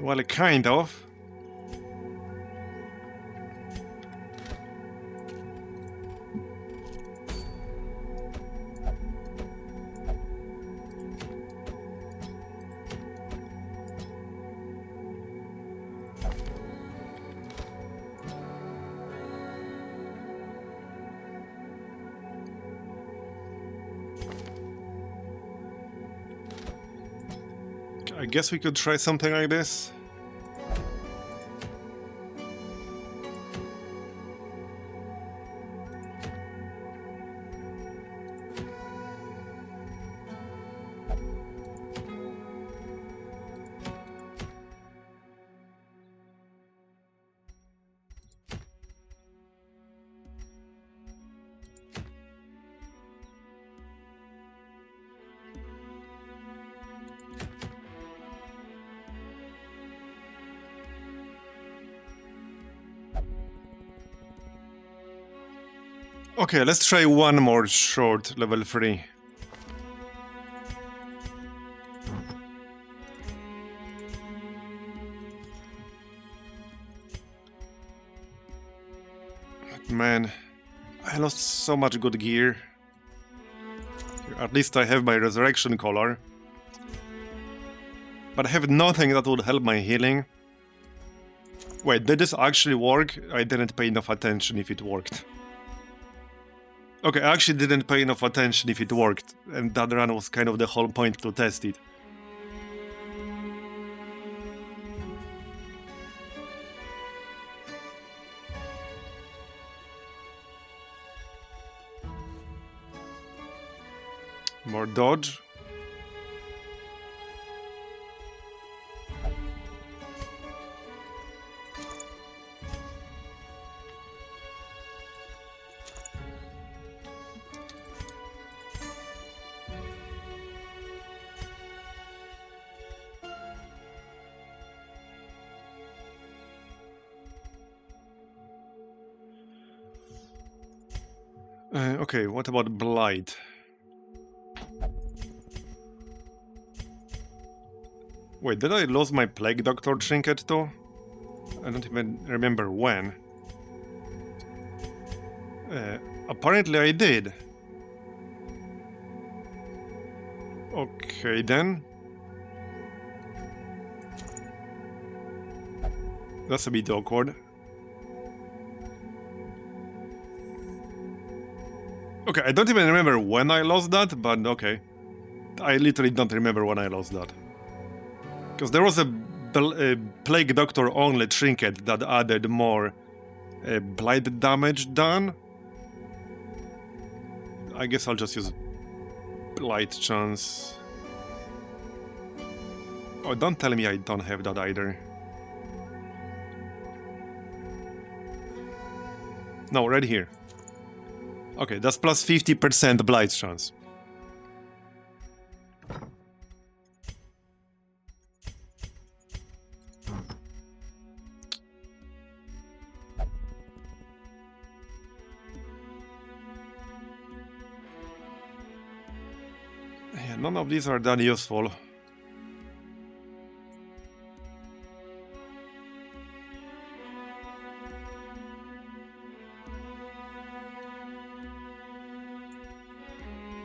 Well, kind of. I guess we could try something like this. Okay, let's try one more short level 3. Man, I lost so much good gear. At least I have my resurrection collar. But I have nothing that would help my healing. Wait, did this actually work? I didn't pay enough attention if it worked. Okay, I actually didn't pay enough attention if it worked, and that run was kind of the whole point to test it. More dodge. Okay, what about Blight? Wait, did I lose my Plague Doctor Trinket too? I don't even remember when. Apparently I did. Okay then. That's a bit awkward. Okay, I don't even remember when I lost that, but okay. I literally don't remember when I lost that. Because there was a Plague Doctor only trinket that added more blight damage done. I guess I'll just use Blight chance. Oh, don't tell me I don't have that either. No, right here. Okay, that's plus 50% Blight chance. Yeah, none of these are that useful.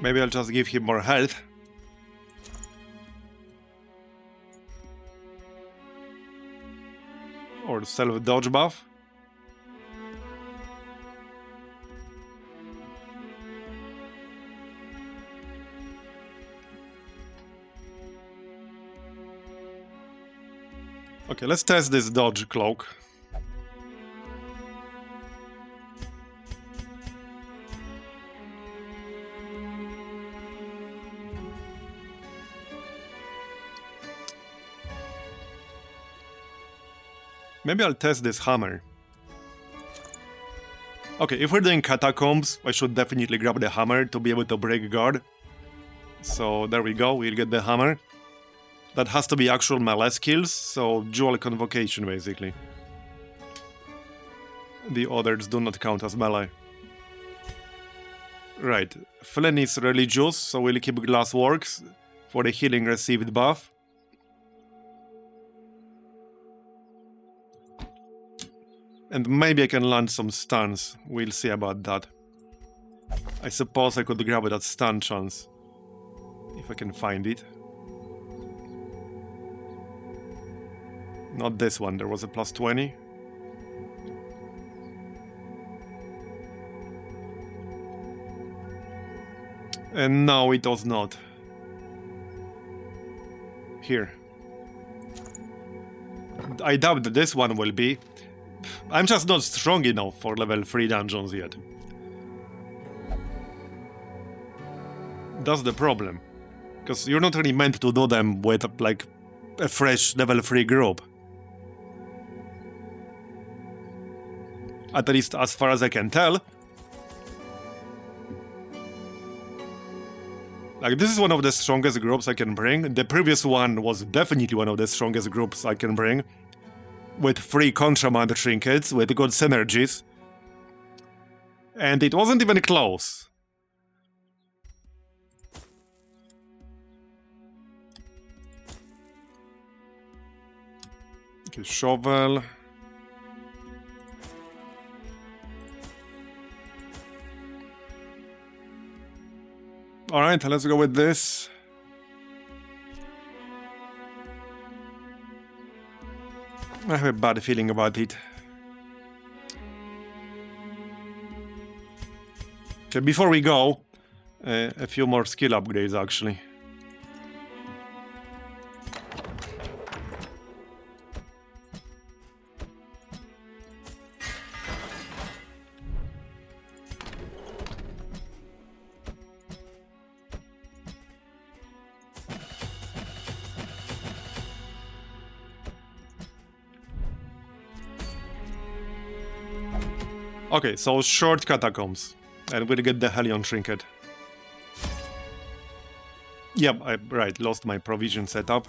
Maybe I'll just give him more health. Or self-dodge buff. Okay, let's test this dodge cloak. Maybe I'll test this hammer. Okay, if we're doing Catacombs, I should definitely grab the hammer to be able to break guard. So there we go, we'll get the hammer. That has to be actual melee skills, so dual convocation basically. The others do not count as melee. Right, Flen is religious, so we'll keep Glassworks for the healing received buff. And maybe I can land some stuns, we'll see about that. I suppose I could grab that stun chance, if I can find it. Not this one, there was a plus 20. And no, it was not. Here. I doubt that this one will be. I'm just not strong enough for level 3 dungeons yet. That's the problem. Because you're not really meant to do them with, like, a fresh level 3 group. At least as far as I can tell. Like, this is one of the strongest groups I can bring. The previous one was definitely one of the strongest groups I can bring. With 3 contraband trinkets, with good synergies. And it wasn't even close. Okay, shovel. Alright, let's go with this. I have a bad feeling about it. Okay, before we go, a few more skill upgrades actually. Okay, so short Catacombs, and we'll get the Hellion Trinket. Yep, right, lost my provision setup.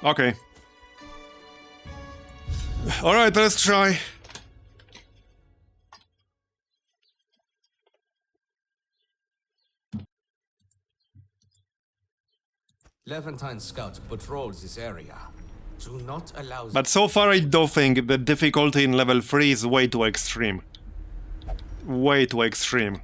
Okay. Alright, let's try. Levantine scouts patrols this area. Do not allow... But so far I do think the difficulty in level 3 is way too extreme. Way too extreme.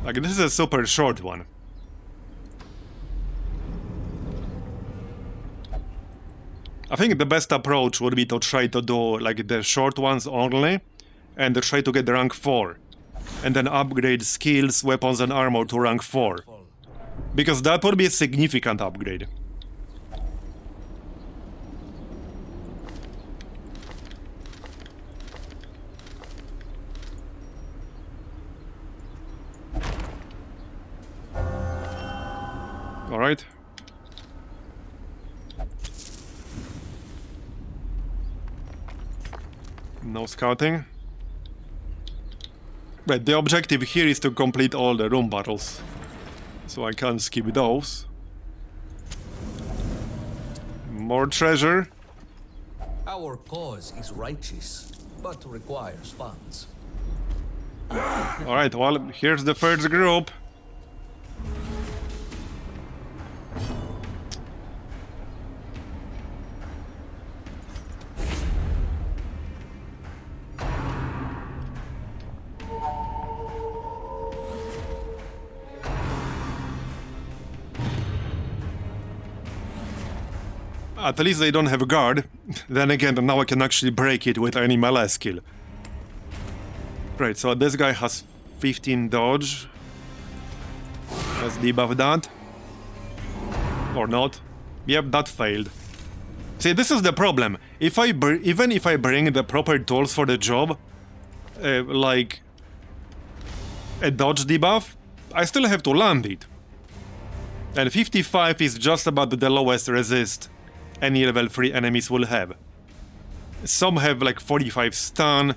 Like, this is a super short one. I think the best approach would be to try to do like the short ones only and try to get rank 4 and then upgrade skills, weapons and armor to rank 4 because that would be a significant upgrade. All right. No scouting. But the objective here is to complete all the room battles. So I can't skip those. More treasure. Our cause is righteous, but requires funds. Alright, well, here's the first group. At least they don't have a guard. Then again, now I can actually break it with any melee skill. Right, so this guy has 15 dodge. Let's debuff that. Or not. Yep, that failed. See, this is the problem. If I even if I bring the proper tools for the job, like a dodge debuff, I still have to land it. And 55 is just about the lowest resist any level 3 enemies will have. Some have like 45 stun,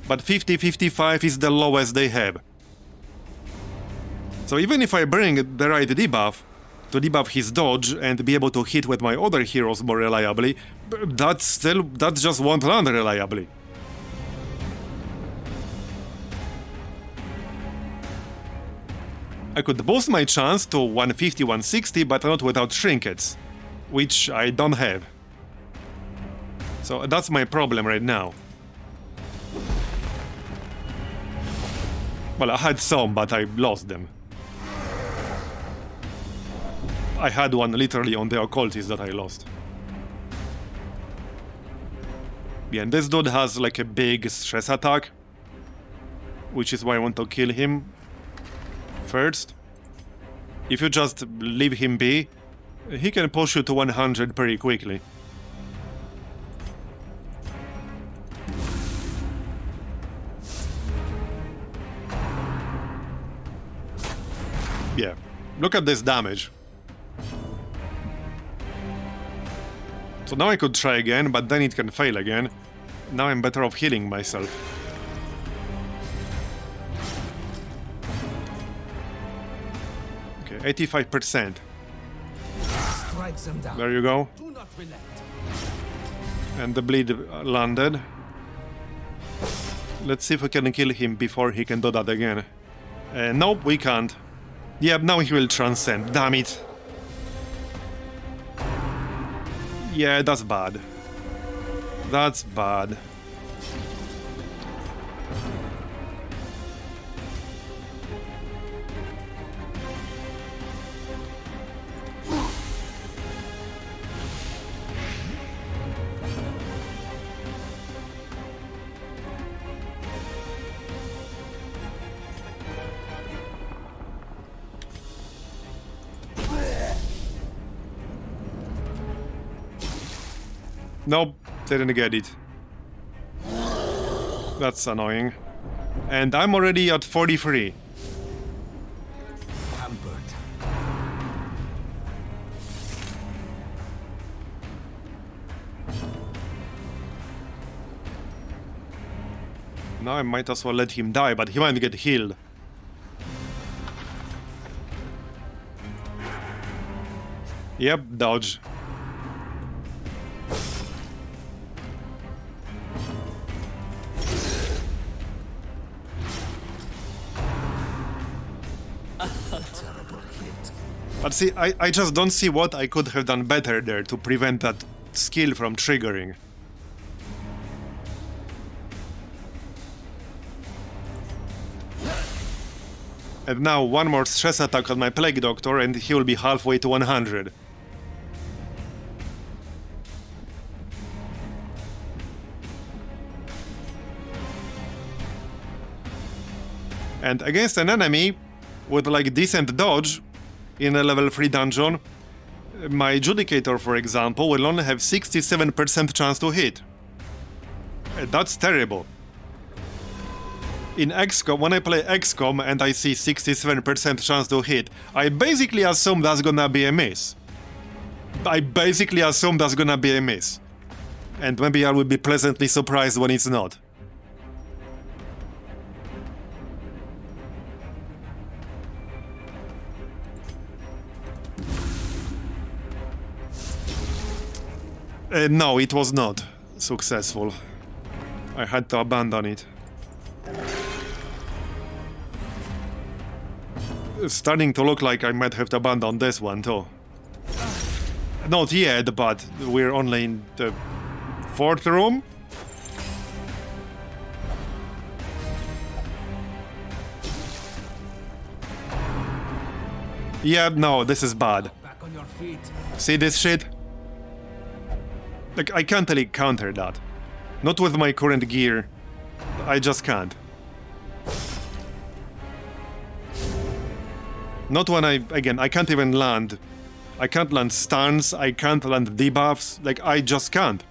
but 50-55 is the lowest they have. So even if I bring the right debuff, to debuff his dodge and be able to hit with my other heroes more reliably, that just won't land reliably. I could boost my chance to 150-160, but not without trinkets, which I don't have. So that's my problem right now. Well, I had some, but I lost them. I had one literally on the occultist that I lost. Yeah, and this dude has like a big stress attack, which is why I want to kill him first. If you just leave him be, he can push you to 100 pretty quickly. Yeah, look at this damage. So now I could try again, but then it can fail again. Now I'm better off healing myself. Okay, 85%. There you go. And the bleed landed. Let's see if we can kill him before he can do that again. Nope, we can't. Yep, now he will transcend, damn it. Yeah, that's bad. That's bad. Nope, didn't get it. That's annoying. And I'm already at 43. Hampered. Now I might as well let him die, but he might get healed. Yep, dodge. But see, I just don't see what I could have done better there to prevent that skill from triggering. And now one more stress attack on my Plague Doctor and he will be halfway to 100. And against an enemy with like decent dodge, in a level 3 dungeon, my Judicator, for example, will only have 67% chance to hit. That's terrible. In XCOM, when I play XCOM and I see 67% chance to hit, I basically assume that's gonna be a miss. And maybe I will be pleasantly surprised when it's not. No, it was not successful. I had to abandon it. It's starting to look like I might have to abandon this one too. Not yet, but we're only in the 4th room. Yeah, no, this is bad. Back on your feet. See this shit? Like, I can't really counter that. Not with my current gear. I just can't. Not when I can't even land. I can't land stuns, I can't land debuffs, like, I just can't.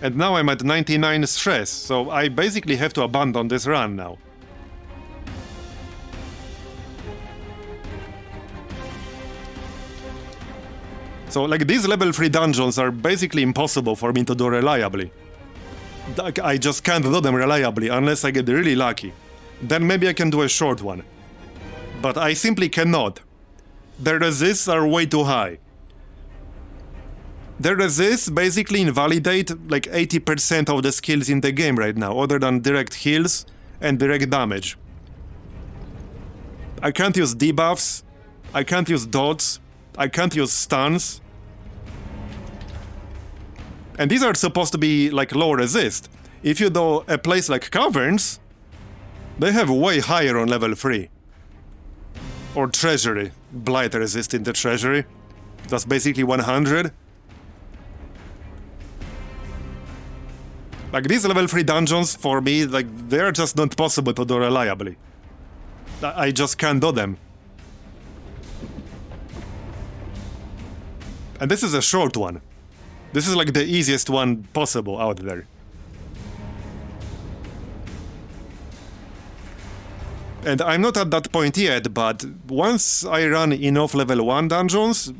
And now I'm at 99 stress, so I basically have to abandon this run now. So, like, these level 3 dungeons are basically impossible for me to do reliably. I just can't do them reliably unless I get really lucky. Then maybe I can do a short one. But I simply cannot. The resists are way too high. The resists basically invalidate like 80% of the skills in the game right now, other than direct heals and direct damage. I can't use debuffs, I can't use dots, I can't use stuns. And these are supposed to be like low resist. If you do a place like Caverns, they have way higher on level 3. Or Treasury. Blight resist in the Treasury. That's basically 100. Like, these level 3 dungeons, for me, like, they're just not possible to do reliably. I just can't do them. And this is a short one. This is like the easiest one possible out there. And I'm not at that point yet, but once I run enough level 1 dungeons,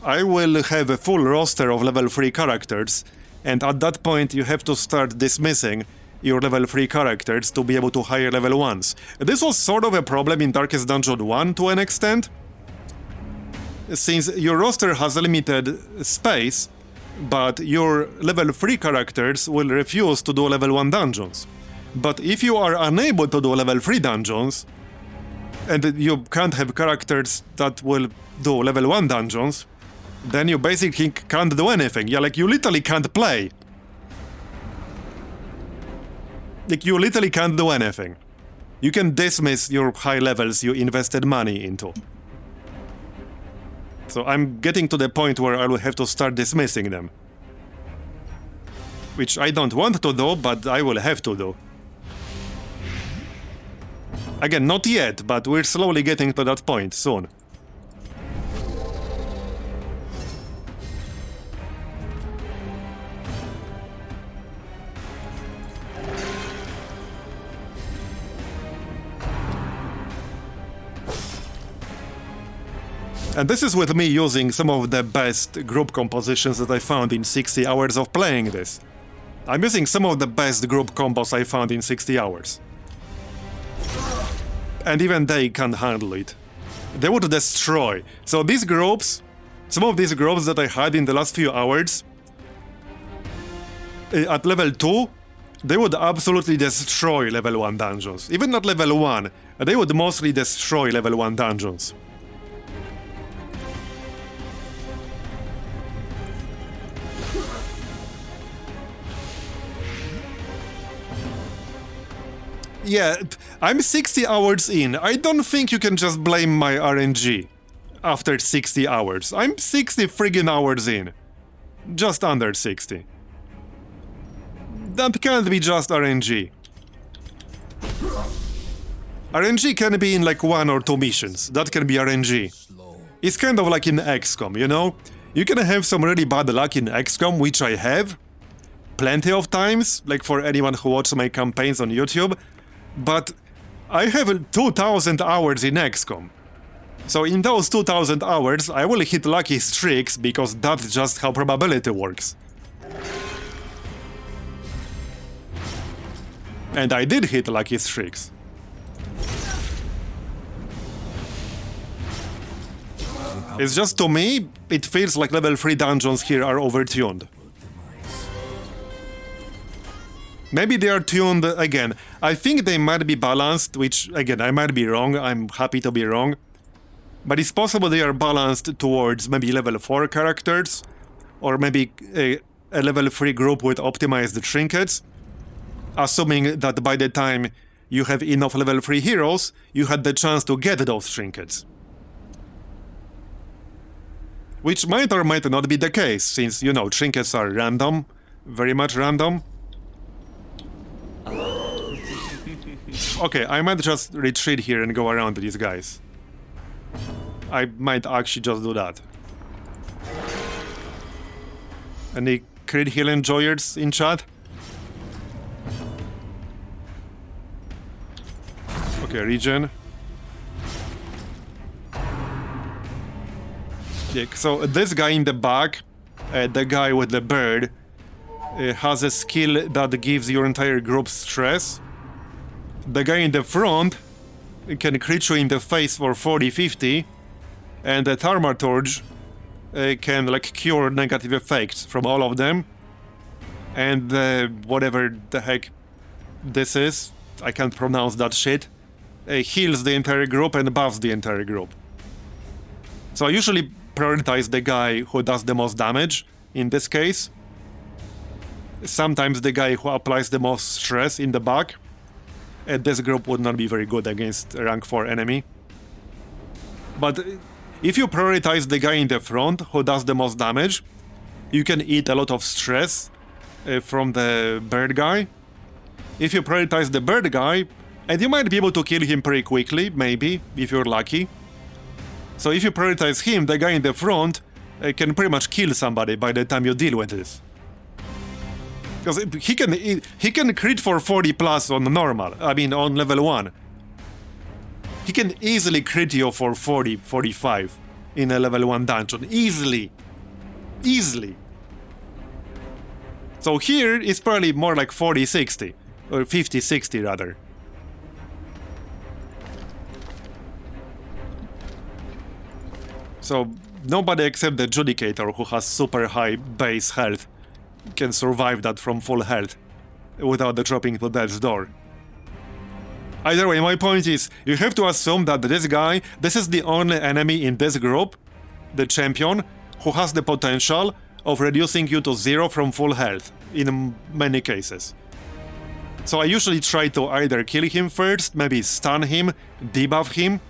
I will have a full roster of level 3 characters, and at that point you have to start dismissing your level 3 characters to be able to hire level 1s. This was sort of a problem in Darkest Dungeon 1 to an extent, since your roster has limited space, but your level 3 characters will refuse to do level 1 dungeons. But if you are unable to do level 3 dungeons, and you can't have characters that will do level 1 dungeons, then you basically can't do anything. Yeah, like, you literally can't play. Like, you literally can't do anything. You can dismiss your high levels you invested money into. So I'm getting to the point where I will have to start dismissing them. Which I don't want to do, but I will have to do. Again, not yet, but we're slowly getting to that point soon. And this is with me using some of the best group compositions that I found in 60 hours of playing this. I'm using some of the best group combos I found in 60 hours. And even they can't handle it. They would destroy. So these groups, some of these groups that I had in the last few hours, at level 2, they would absolutely destroy level 1 dungeons. Even not level 1, they would mostly destroy level 1 dungeons. Yeah, I'm 60 hours in. I don't think you can just blame my RNG after 60 hours. I'm 60 friggin' hours in. Just under 60. That can't be just RNG. RNG can be in like 1 or 2 missions. That can be RNG. It's kind of like in XCOM, you know? You can have some really bad luck in XCOM, which I have. Plenty of times, like for anyone who watches my campaigns on YouTube. But I have 2,000 hours in XCOM. So in those 2,000 hours, I will hit lucky streaks because that's just how probability works. And I did hit lucky streaks. It's just, to me, it feels like level 3 dungeons here are overtuned. Maybe they are tuned again. I think they might be balanced, which, again, I might be wrong. I'm happy to be wrong. But it's possible they are balanced towards maybe level 4 characters, or maybe a level 3 group with optimized trinkets, assuming that by the time you have enough level 3 heroes, you had the chance to get those trinkets. Which might or might not be the case, since, you know, trinkets are random, very much random. Okay, I might just retreat here and go around these guys. I might actually just do that. Any crit heal enjoyers in chat? Okay, regen. Yeah, so this guy in the back, the guy with the bird, has a skill that gives your entire group stress. The guy in the front can crit you in the face for 40-50, and the Thaumaturge can like cure negative effects from all of them. And whatever the heck this is, I can't pronounce that shit, heals the entire group and buffs the entire group. So I usually prioritize the guy who does the most damage, in this case. Sometimes the guy who applies the most stress in the back. This group would not be very good against a rank 4 enemy. But if you prioritize the guy in the front who does the most damage, you can eat a lot of stress from the bird guy. If you prioritize the bird guy, and you might be able to kill him pretty quickly, maybe, if you're lucky. So if you prioritize him, the guy in the front can pretty much kill somebody by the time you deal with this. Because he can crit for 40 plus on normal, I mean on level 1. He can easily crit you for 40, 45 in a level 1 dungeon. Easily. Easily. So here it's probably more like 40, 60. Or 50, 60 rather. So nobody except the Judicator, who has super high base health, can survive that from full health without the dropping to death's door. Either way, my point is, you have to assume that this is the only enemy in this group, the champion, who has the potential of reducing you to 0 from full health, in many cases. So I usually try to either kill him first, maybe stun him, debuff him,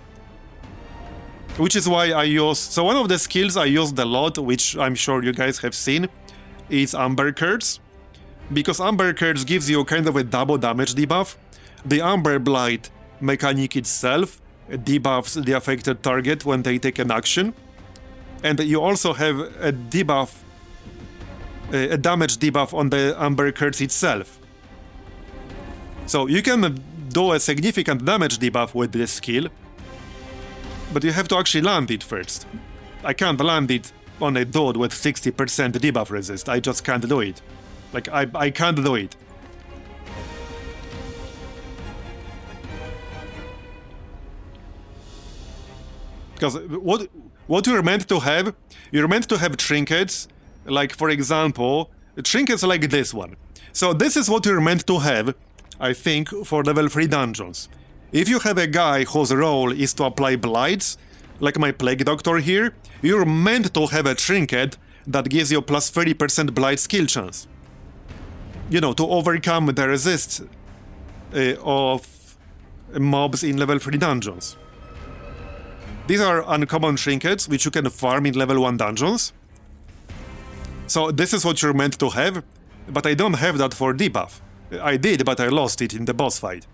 which is why I use... So one of the skills I used a lot, which I'm sure you guys have seen, is Amber Curse. Because Amber Curse gives you kind of a double damage debuff. The Amber Blight mechanic itself debuffs the affected target when they take an action. And you also have a debuff, a damage debuff on the Amber Curse itself. So you can do a significant damage debuff with this skill, but you have to actually land it first. I can't land it on a dude with 60% debuff resist. I just can't do it. Like, I can't do it. Because what you're meant to have trinkets, like, for example, trinkets like this one. So this is what you're meant to have, I think, for level 3 dungeons. If you have a guy whose role is to apply blights, like my Plague Doctor here, you're meant to have a trinket that gives you plus 30% blight skill chance. You know, to overcome the resist of mobs in level 3 dungeons. These are uncommon trinkets which you can farm in level 1 dungeons. So this is what you're meant to have, but I don't have that for debuff. I did, but I lost it in the boss fight.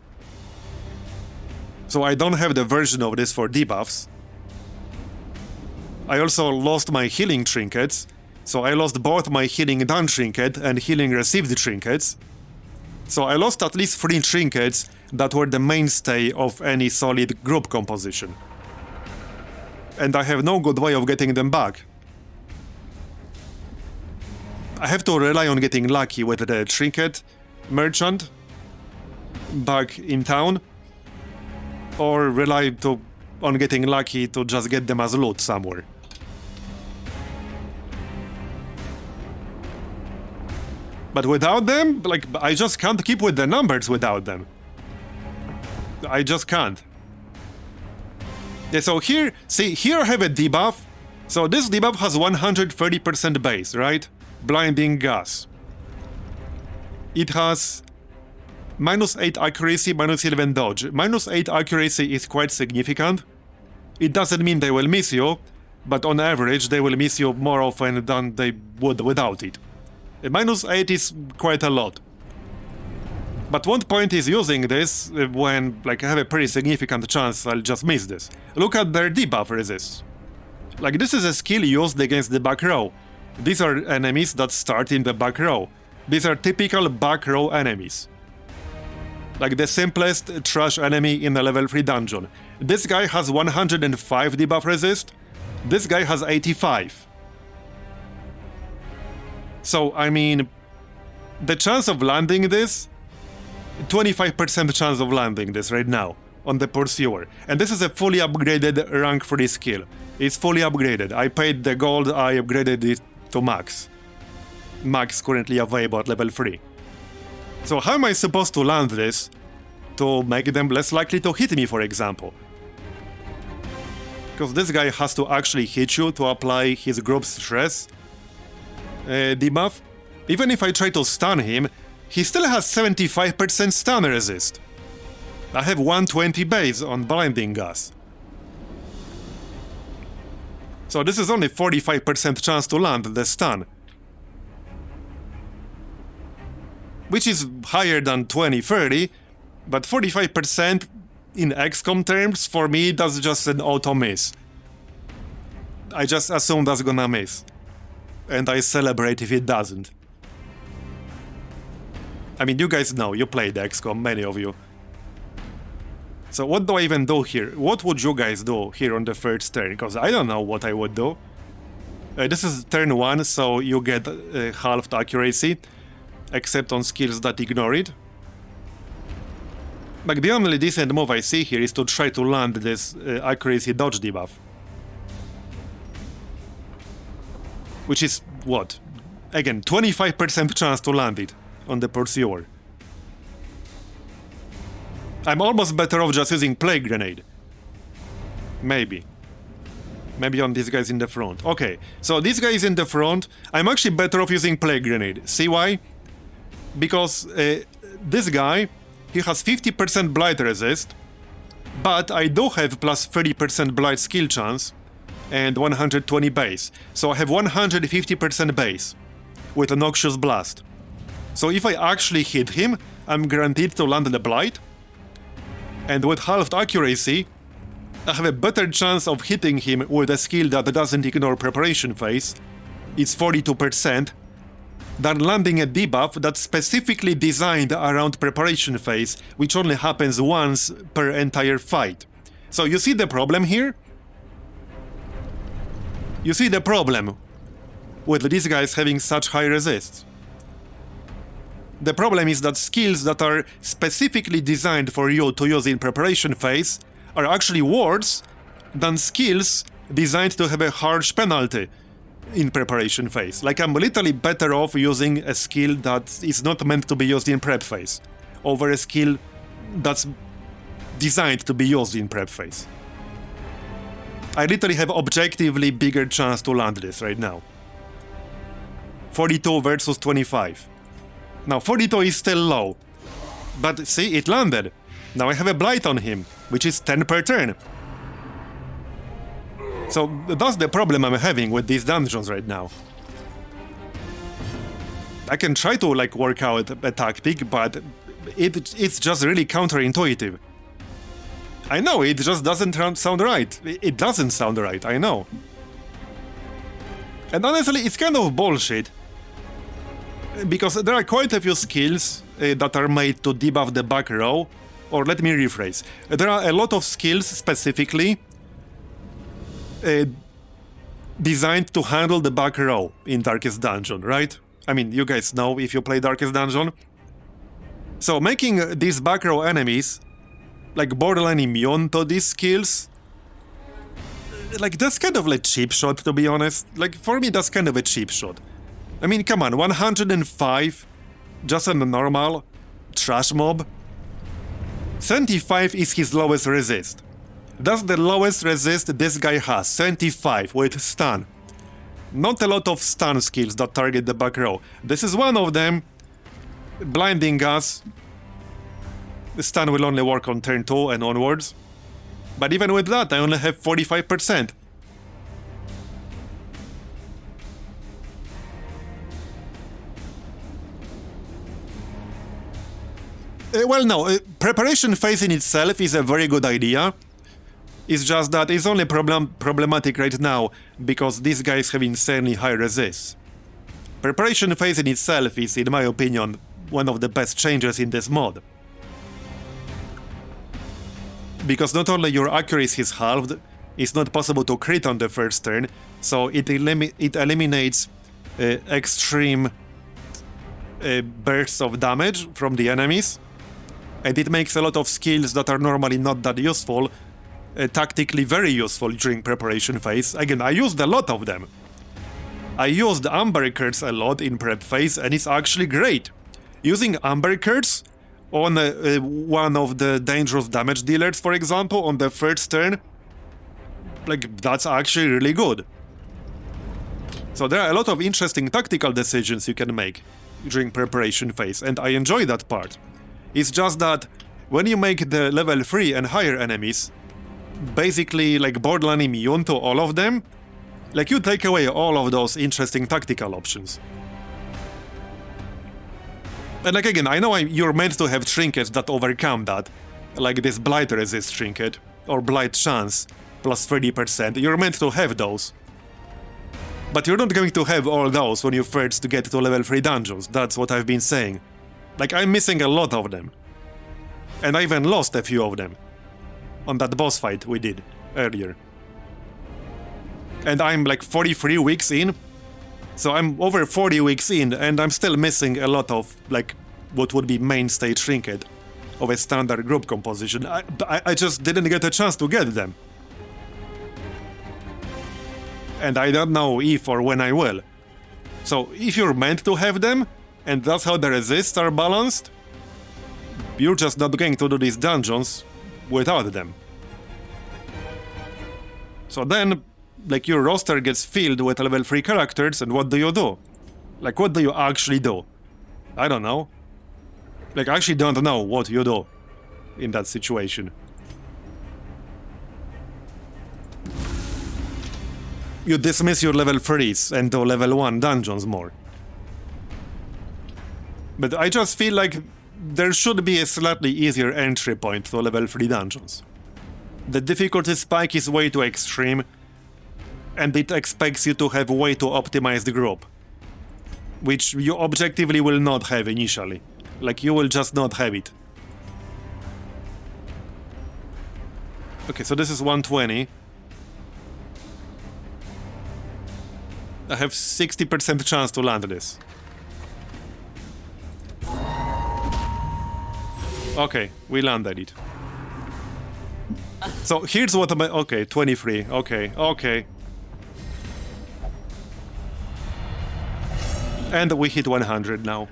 So I don't have the version of this for debuffs. I also lost my healing trinkets, so I lost both my healing done trinket and healing received trinkets. So I lost at least 3 trinkets that were the mainstay of any solid group composition. And I have no good way of getting them back. I have to rely on getting lucky with the trinket merchant back in town, or rely on getting lucky to just get them as loot somewhere. But without them, like, I just can't keep with the numbers without them. I just can't. Yeah, so here, see, here I have a debuff. So this debuff has 130% base, right? Blinding Gas. It has -8 accuracy, -11 dodge. -8 accuracy is quite significant. It doesn't mean they will miss you, but on average they will miss you more often than they would without it. -8 is quite a lot. But one point is using this when like I have a pretty significant chance I'll just miss this. Look at their debuff resist. Like this is a skill used against the back row. These are enemies that start in the back row. These are typical back row enemies. Like the simplest trash enemy in a level 3 dungeon. This guy has 105 debuff resist. This guy has 85. So, I mean, the chance of landing this, 25% chance of landing this right now on the Pursuer. And this is a fully upgraded rank 3 skill. It's fully upgraded. I paid the gold, I upgraded it to max. Max currently available at level 3. So how am I supposed to land this to make them less likely to hit me, for example? Because this guy has to actually hit you to apply his group stress debuff. Even if I try to stun him, he still has 75% stun resist. I have 120 base on blinding gas. So this is only 45% chance to land the stun. Which is higher than 20-30, but 45% in XCOM terms, for me, that's just an auto miss. I just assume that's gonna miss. And I celebrate if it doesn't. I mean, you guys know, you played XCOM, many of you. So what do I even do here? What would you guys do here on the first turn? Because I don't know what I would do. This is turn 1, so you get halved accuracy, except on skills that ignore it. Like, the only decent move I see here is to try to land this accuracy dodge debuff. Which is, what? Again, 25% chance to land it on the Pursuer. I'm almost better off just using Plague Grenade. Maybe. Maybe on these guys in the front. Okay, so this guy is in the front. I'm actually better off using Plague Grenade. See why? Because this guy, he has 50% Blight resist, but I do have plus 30% Blight skill chance and 120 base. So I have 150% base with a Noxious Blast. So if I actually hit him, I'm guaranteed to land the Blight. And with halved accuracy, I have a better chance of hitting him with a skill that doesn't ignore preparation phase. It's 42%. Than landing a debuff that's specifically designed around preparation phase, which only happens once per entire fight. So you see the problem here? You see the problem with these guys having such high resists. The problem is that skills that are specifically designed for you to use in preparation phase are actually worse than skills designed to have a harsh penalty in preparation phase. Like, I'm literally better off using a skill that is not meant to be used in prep phase over a skill that's designed to be used in prep phase. I literally have objectively bigger chance to land this right now. 42 versus 25. Now 42 is still low, but see, it landed. Now I have a Blight on him, which is 10 per turn. So that's the problem I'm having with these dungeons right now. I can try to like work out a tactic, but it's just really counterintuitive. I know, it just doesn't sound right. It doesn't sound right, I know. And honestly, it's kind of bullshit. Because there are quite a few skills that are made to debuff the back row. Or let me rephrase. There are a lot of skills specifically designed to handle the back row in Darkest Dungeon, right? I mean, you guys know if you play Darkest Dungeon. So making these back row enemies like borderline immune to these skills, like that's kind of like cheap shot, to be honest. Like for me, that's kind of a cheap shot. I mean, come on, 105 just on a normal trash mob. 75 is his lowest resist. That's the lowest resist this guy has, 75 with stun. Not a lot of stun skills that target the back row. This is one of them. Blinding Gas. The stun will only work on turn 2 and onwards. But even with that, I only have 45%. Well, no, preparation phase in itself is a very good idea. It's just that it's only problematic right now because these guys have insanely high resists. Preparation phase in itself is, in my opinion, one of the best changes in this mod. Because not only your accuracy is halved, it's not possible to crit on the first turn, so it eliminates extreme bursts of damage from the enemies, and it makes a lot of skills that are normally not that useful tactically very useful during preparation phase. Again, I used a lot of them. I used Amber Curse a lot in prep phase, and it's actually great. Using Amber Curse on one of the dangerous damage dealers, for example, on the first turn, like, that's actually really good. So there are a lot of interesting tactical decisions you can make during preparation phase, and I enjoy that part. It's just that when you make the level 3 and higher enemies basically like borderline immune to all of them, like, you take away all of those interesting tactical options. And like, again, I know you're meant to have trinkets that overcome that, like this Blight Resist trinket, or Blight Chance, plus 30%, you're meant to have those. But you're not going to have all those when you first get to level 3 dungeons, that's what I've been saying. Like, I'm missing a lot of them. And I even lost a few of them on that boss fight we did earlier. And I'm like 43 weeks in, so I'm over 40 weeks in, and I'm still missing a lot of, like, what would be mainstay trinket of a standard group composition. I just didn't get a chance to get them. And I don't know if or when I will. So if you're meant to have them, and that's how the resists are balanced, you're just not going to do these dungeons without them. So then, like, your roster gets filled with level 3 characters, and what do you do? Like, what do you actually do? I don't know. Like, I actually don't know what you do in that situation. You dismiss your level 3s and do level 1 dungeons more. But I just feel like there should be a slightly easier entry point to level 3 dungeons. The difficulty spike is way too extreme, and it expects you to have way too optimized group, which you objectively will not have initially. Like, you will just not have it. Okay, so this is 120. I have 60% chance to land this. Okay, we landed it. So here's what I'm... Okay, 23. Okay. And we hit 100 now.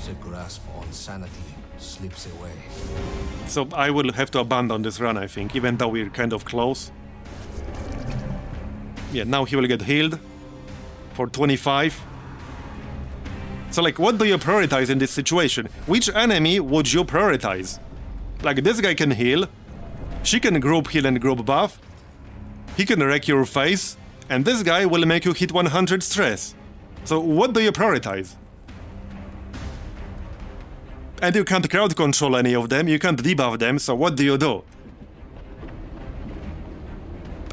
The grasp on sanity slips away. So I will have to abandon this run, I think, even though we're kind of close. Yeah, now he will get healed for 25. So, like, what do you prioritize in this situation? Which enemy would you prioritize? Like, this guy can heal, she can group heal and group buff, he can wreck your face, and this guy will make you hit 100 stress. So what do you prioritize? And you can't crowd control any of them, you can't debuff them, so what do you do?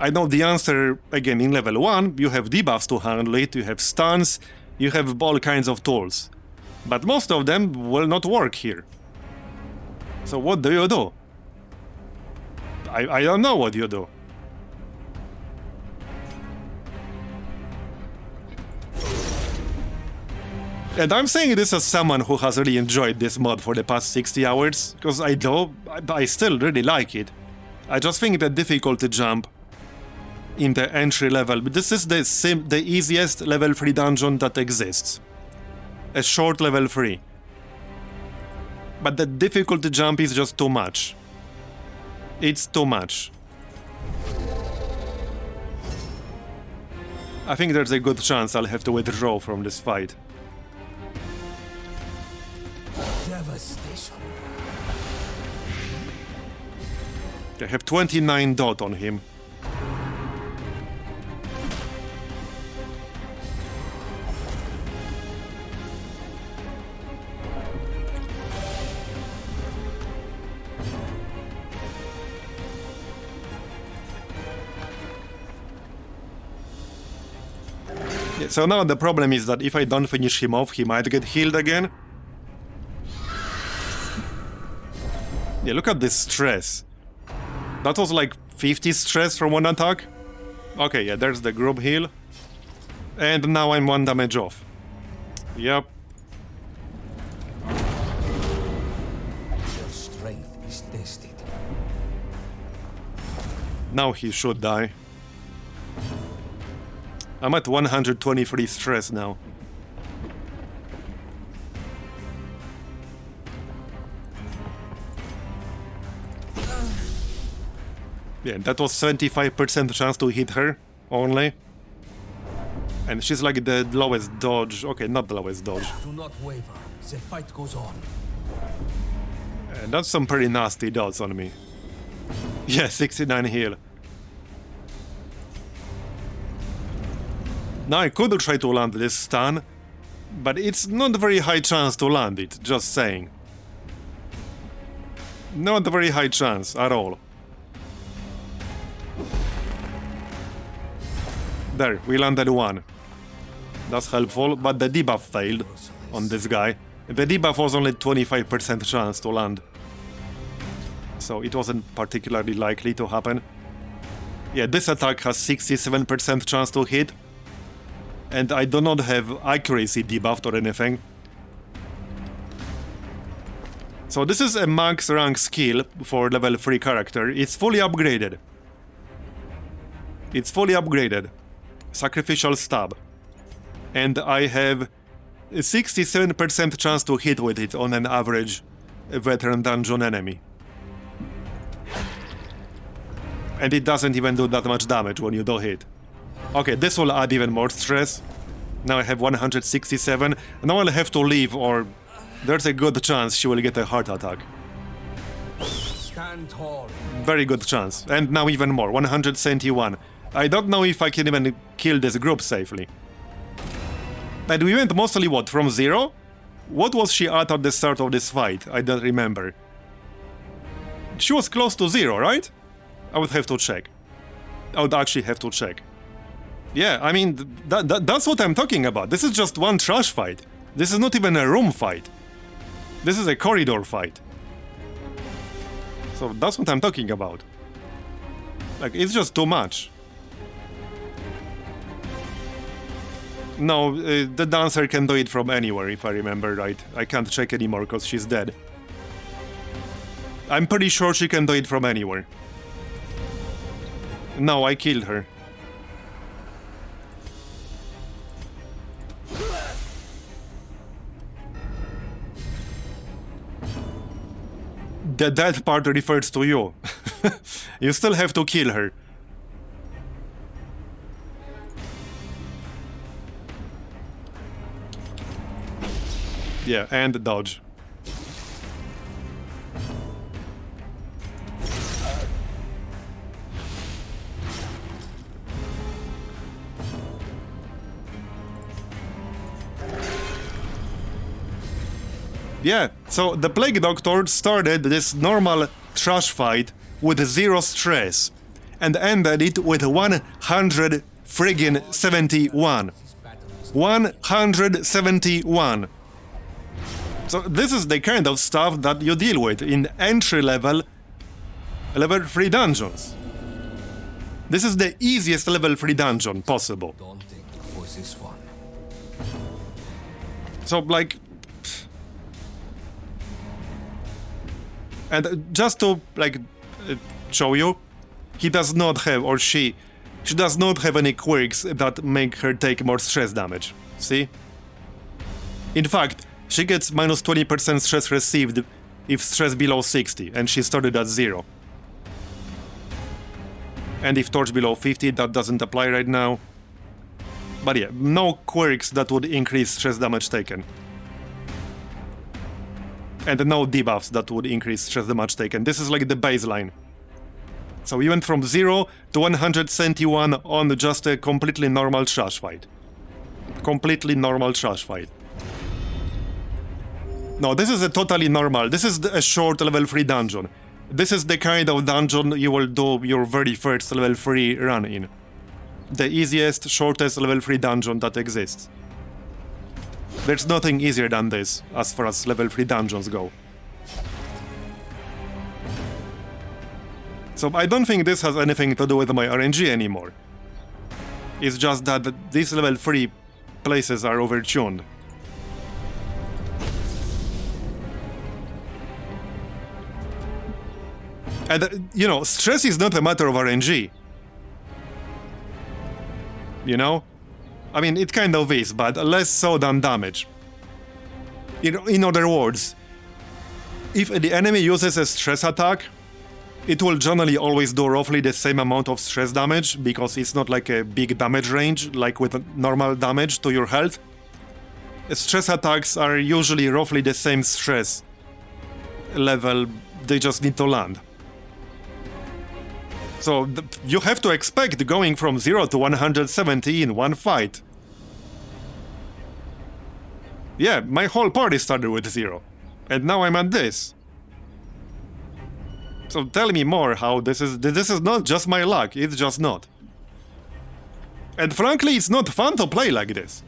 I know the answer, again, in level 1, you have debuffs to handle it, you have stuns, you have all kinds of tools. But most of them will not work here. So what do you do? I don't know what you do. And I'm saying this as someone who has really enjoyed this mod for the past 60 hours, because I still really like it. I just think the difficulty jump in the entry level, but this is the easiest level 3 dungeon that exists. A short level 3. But the difficulty jump is just too much. It's too much. I think there's a good chance I'll have to withdraw from this fight. Devastation. I have 29 dot on him. Yeah, so now the problem is that if I don't finish him off, he might get healed again. Yeah, look at this stress. That was like 50 stress from one attack. Okay, yeah, there's the group heal. And now I'm 1 damage off. Yep. Your strength is tested. Now he should die. I'm at 123 stress now. Yeah, that was 75% chance to hit her, only. And she's like the lowest dodge. Okay, not the lowest dodge. Do not waver. The fight goes on. And that's some pretty nasty dots on me. Yeah, 69 heal. Now I could try to land this stun, but it's not a very high chance to land it, just saying. Not a very high chance at all. There, we landed 1. That's helpful, but the debuff failed on this guy. The debuff was only 25% chance to land. So it wasn't particularly likely to happen. Yeah, this attack has 67% chance to hit. And I do not have accuracy debuffed or anything. So this is a max rank skill for level 3 character. It's fully upgraded. It's fully upgraded. Sacrificial Stab. And I have a 67% chance to hit with it on an average veteran dungeon enemy. And it doesn't even do that much damage when you do hit. Okay, this will add even more stress. Now I have 167. Now I'll have to leave, or there's a good chance she will get a heart attack. Stand tall. Very good chance. And now even more, 171. I don't know if I can even kill this group safely. And we went mostly what, from 0? What was she at the start of this fight? I don't remember. She was close to 0, right? I would have to check. I would actually have to check. Yeah, I mean, that's what I'm talking about. This is just one trash fight. This is not even a room fight. This is a corridor fight. So that's what I'm talking about. Like, it's just too much. No, the dancer can do it from anywhere, if I remember right. I can't check anymore because she's dead. I'm pretty sure she can do it from anywhere. No, I killed her. The death part refers to you. You still have to kill her. Yeah, and dodge. Yeah, so the Plague Doctor started this normal trash fight with 0 stress and ended it with 100 friggin' 71. 171. So this is the kind of stuff that you deal with in entry-level level 3 dungeons. This is the easiest level 3 dungeon possible. Daunting for this one. So, like... And just to, like, show you, he does not have, or she does not have any quirks that make her take more stress damage. See? In fact, she gets minus 20% stress received if stress below 60, and she started at 0. And if torch below 50, that doesn't apply right now. But yeah, no quirks that would increase stress damage taken. And no debuffs that would increase stress damage taken. This is like the baseline. So we went from 0 to 171 on just a completely normal trash fight. Completely normal trash fight. No, this is a totally normal. This is a short level 3 dungeon. This is the kind of dungeon you will do your very first level 3 run in. the easiest, shortest level 3 dungeon that exists. There's nothing easier than this, as far as level 3 dungeons go. So I don't think this has anything to do with my RNG anymore. It's just that these level 3 places are overtuned. And, you know, stress is not a matter of RNG. You know? I mean, it kind of is, but less so than damage. In other words, if the enemy uses a stress attack, it will generally always do roughly the same amount of stress damage, because it's not like a big damage range, like with normal damage to your health. Stress attacks are usually roughly the same stress level, they just need to land. So you have to expect going from 0 to 170 in one fight. Yeah, my whole party started with 0, and now I'm at this. So tell me more how this is not just my luck, it's just not. And frankly, it's not fun to play like this.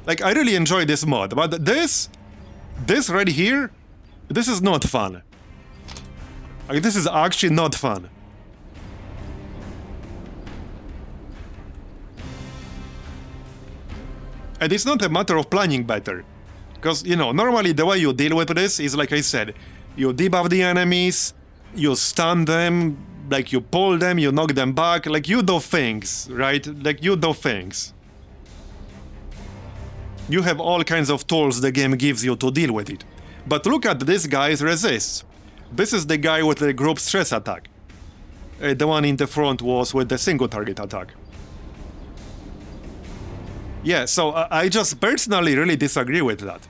Like, I really enjoy this mod, but this right here, this is not fun. Like, this is actually not fun. And it's not a matter of planning better. Because, you know, normally the way you deal with this is, like I said, you debuff the enemies, you stun them, like you pull them, you knock them back, like you do things, right? Like you do things. You have all kinds of tools the game gives you to deal with it. But look at this guy's resists. This is the guy with the group stress attack. The one in the front was with the single target attack. Yeah, so I just personally really disagree with that.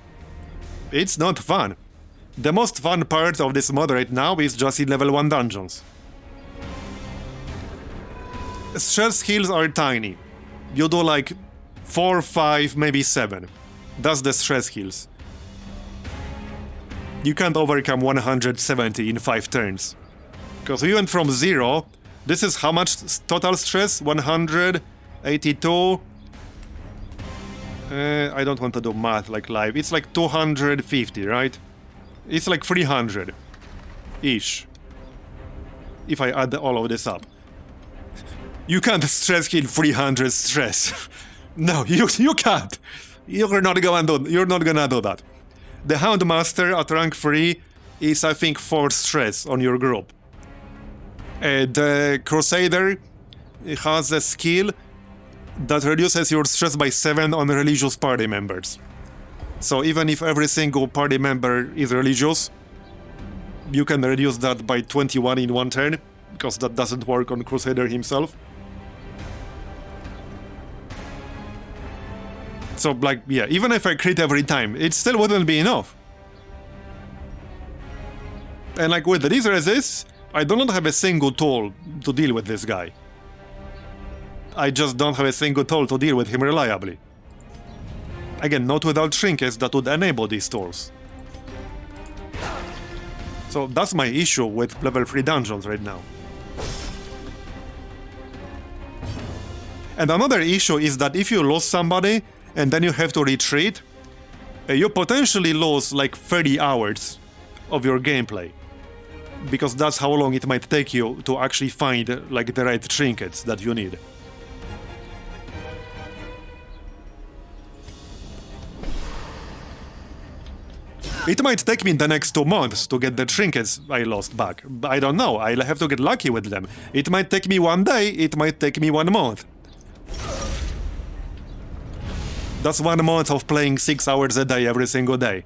It's not fun. The most fun part of this mod right now is just in level 1 dungeons. Stress heals are tiny. You do like 4, 5, maybe 7. That's the stress heals. You can't overcome 170 in 5 turns. Because we went from 0, this is how much total stress? 182... I don't want to do math like live. It's like 250, right? It's like 300-ish. If I add all of this up. You can't stress heal 300 stress. No, you can't. You're not gonna do that. The Houndmaster at rank 3 is, I think, 4 stress on your group. The Crusader has a skill that reduces your stress by 7 on religious party members. So even if every single party member is religious, you can reduce that by 21 in one turn, because that doesn't work on Crusader himself. So, like, yeah, even if I crit every time, it still wouldn't be enough. And like with these resists, I do not have a single tool to deal with this guy. I just don't have a single tool to deal with him reliably. Again, not without trinkets that would enable these tools. So that's my issue with level 3 dungeons right now. And another issue is that if you lose somebody and then you have to retreat, you potentially lose like 30 hours of your gameplay. Because that's how long it might take you to actually find like the right trinkets that you need. It might take me the next 2 months to get the trinkets I lost back. I don't know, I'll have to get lucky with them. It might take me 1 day, it might take me 1 month. That's 1 month of playing 6 hours a day every single day.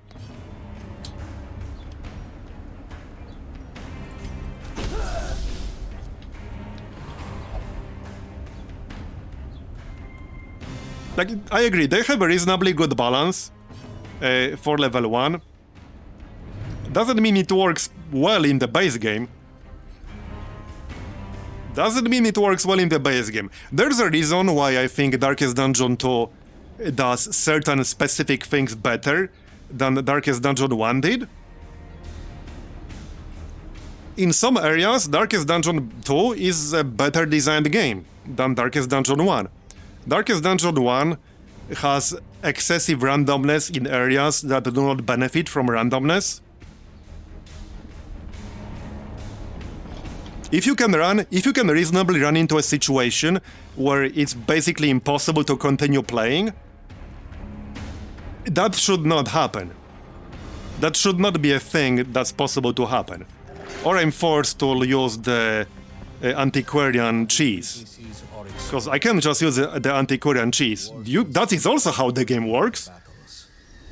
Like, I agree, they have a reasonably good balance for level 1. Doesn't mean it works well in the base game. Doesn't mean it works well in the base game. There's a reason why I think Darkest Dungeon 2 does certain specific things better than Darkest Dungeon 1 did. In some areas, Darkest Dungeon 2 is a better designed game than Darkest Dungeon 1. Darkest Dungeon 1 has excessive randomness in areas that do not benefit from randomness. If you can reasonably run into a situation where it's basically impossible to continue playing, that should not happen. That should not be a thing that's possible to happen. Or I'm forced to use the antiquarian cheese. Because I can't just use the antiquarian cheese. That is also how the game works.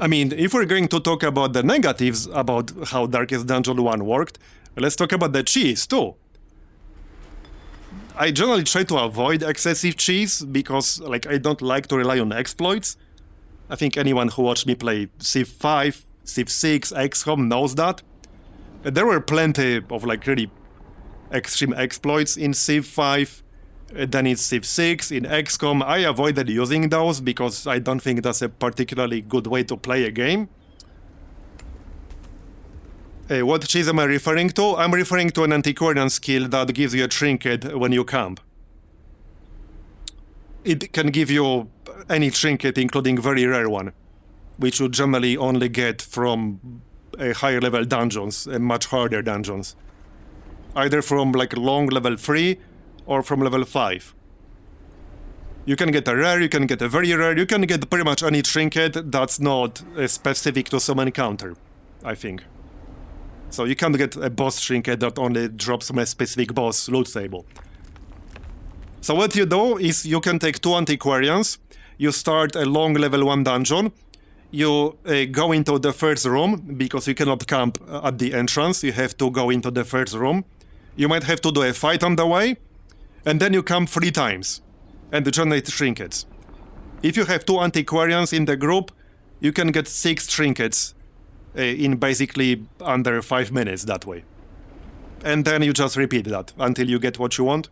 I mean, if we're going to talk about the negatives about how Darkest Dungeon 1 worked, let's talk about the cheese too. I generally try to avoid excessive cheese because, like, I don't like to rely on exploits. I think anyone who watched me play Civ 5, Civ 6, XCOM knows that. There were plenty of, like, really extreme exploits in Civ 5, then in Civ 6, in XCOM. I avoided using those because I don't think that's a particularly good way to play a game. What cheese am I referring to? I'm referring to an antiquarian skill that gives you a trinket when you camp. It can give you any trinket, including very rare one, which you generally only get from higher level dungeons, much harder dungeons. Either from like long level 3 or from level 5. You can get a rare, you can get a very rare, you can get pretty much any trinket that's not specific to some encounter, I think. So you can't get a boss trinket that only drops from a specific boss loot table. So what you do is you can take 2 antiquarians, you start a long level 1 dungeon, you go into the first room, because you cannot camp at the entrance, you have to go into the first room. You might have to do a fight on the way, and then you camp 3 times, and generate trinkets. If you have 2 antiquarians in the group, you can get 6 trinkets in basically under 5 minutes that way. And then you just repeat that until you get what you want.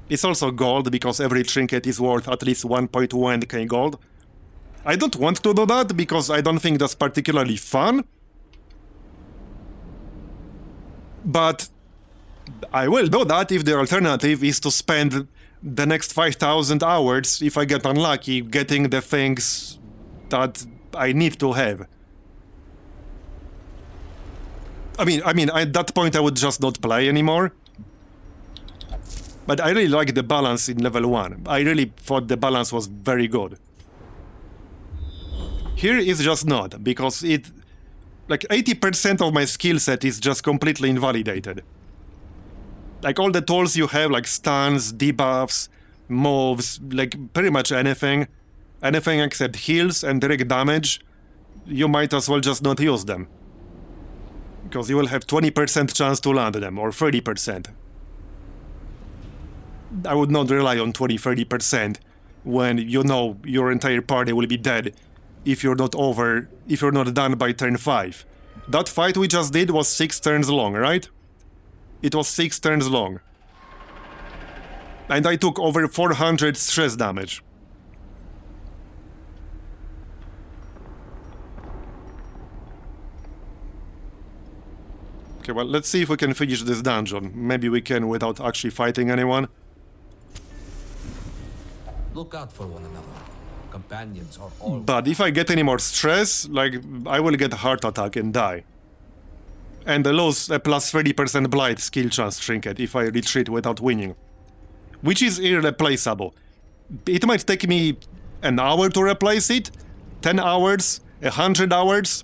It's also gold, because every trinket is worth at least 1.1k gold. I don't want to do that, because I don't think that's particularly fun. But I will do that if the alternative is to spend the next 5,000 hours, if I get unlucky, getting the things that I need to have. I mean, at that point I would just not play anymore. But I really like the balance in level 1. I really thought the balance was very good. Here it's just not, because it... like 80% of my skill set is just completely invalidated. Like all the tools you have, like stuns, debuffs, moves, like pretty much anything. Anything except heals and direct damage, you might as well just not use them. Because you will have 20% chance to land them, or 30%. I would not rely on 20-30% when you know your entire party will be dead if you're not done by turn 5. That fight we just did was 6 turns long, right? It was 6 turns long. And I took over 400 stress damage. Okay, well, let's see if we can finish this dungeon. Maybe we can without actually fighting anyone. Look out for one another. Companions are all... But if I get any more stress, like, I will get a heart attack and die. And I lose a plus 30% blight skill chance trinket if I retreat without winning. Which is irreplaceable. It might take me an hour to replace it, 10 hours, 100 hours,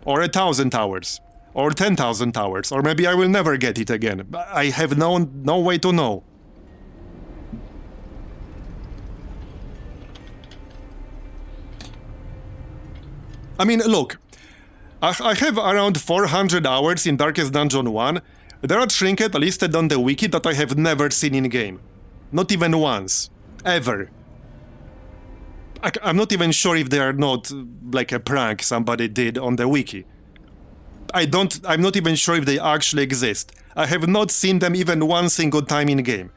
or 1,000 hours. Or 10,000 hours, or maybe I will never get it again. I have no way to know. I mean, look, I have around 400 hours in Darkest Dungeon 1. There are trinkets listed on the wiki that I have never seen in-game. Not even once. Ever. I'm not even sure if they are not like a prank somebody did on the wiki. I'm not even sure if they actually exist. I have not seen them even one single time in-game.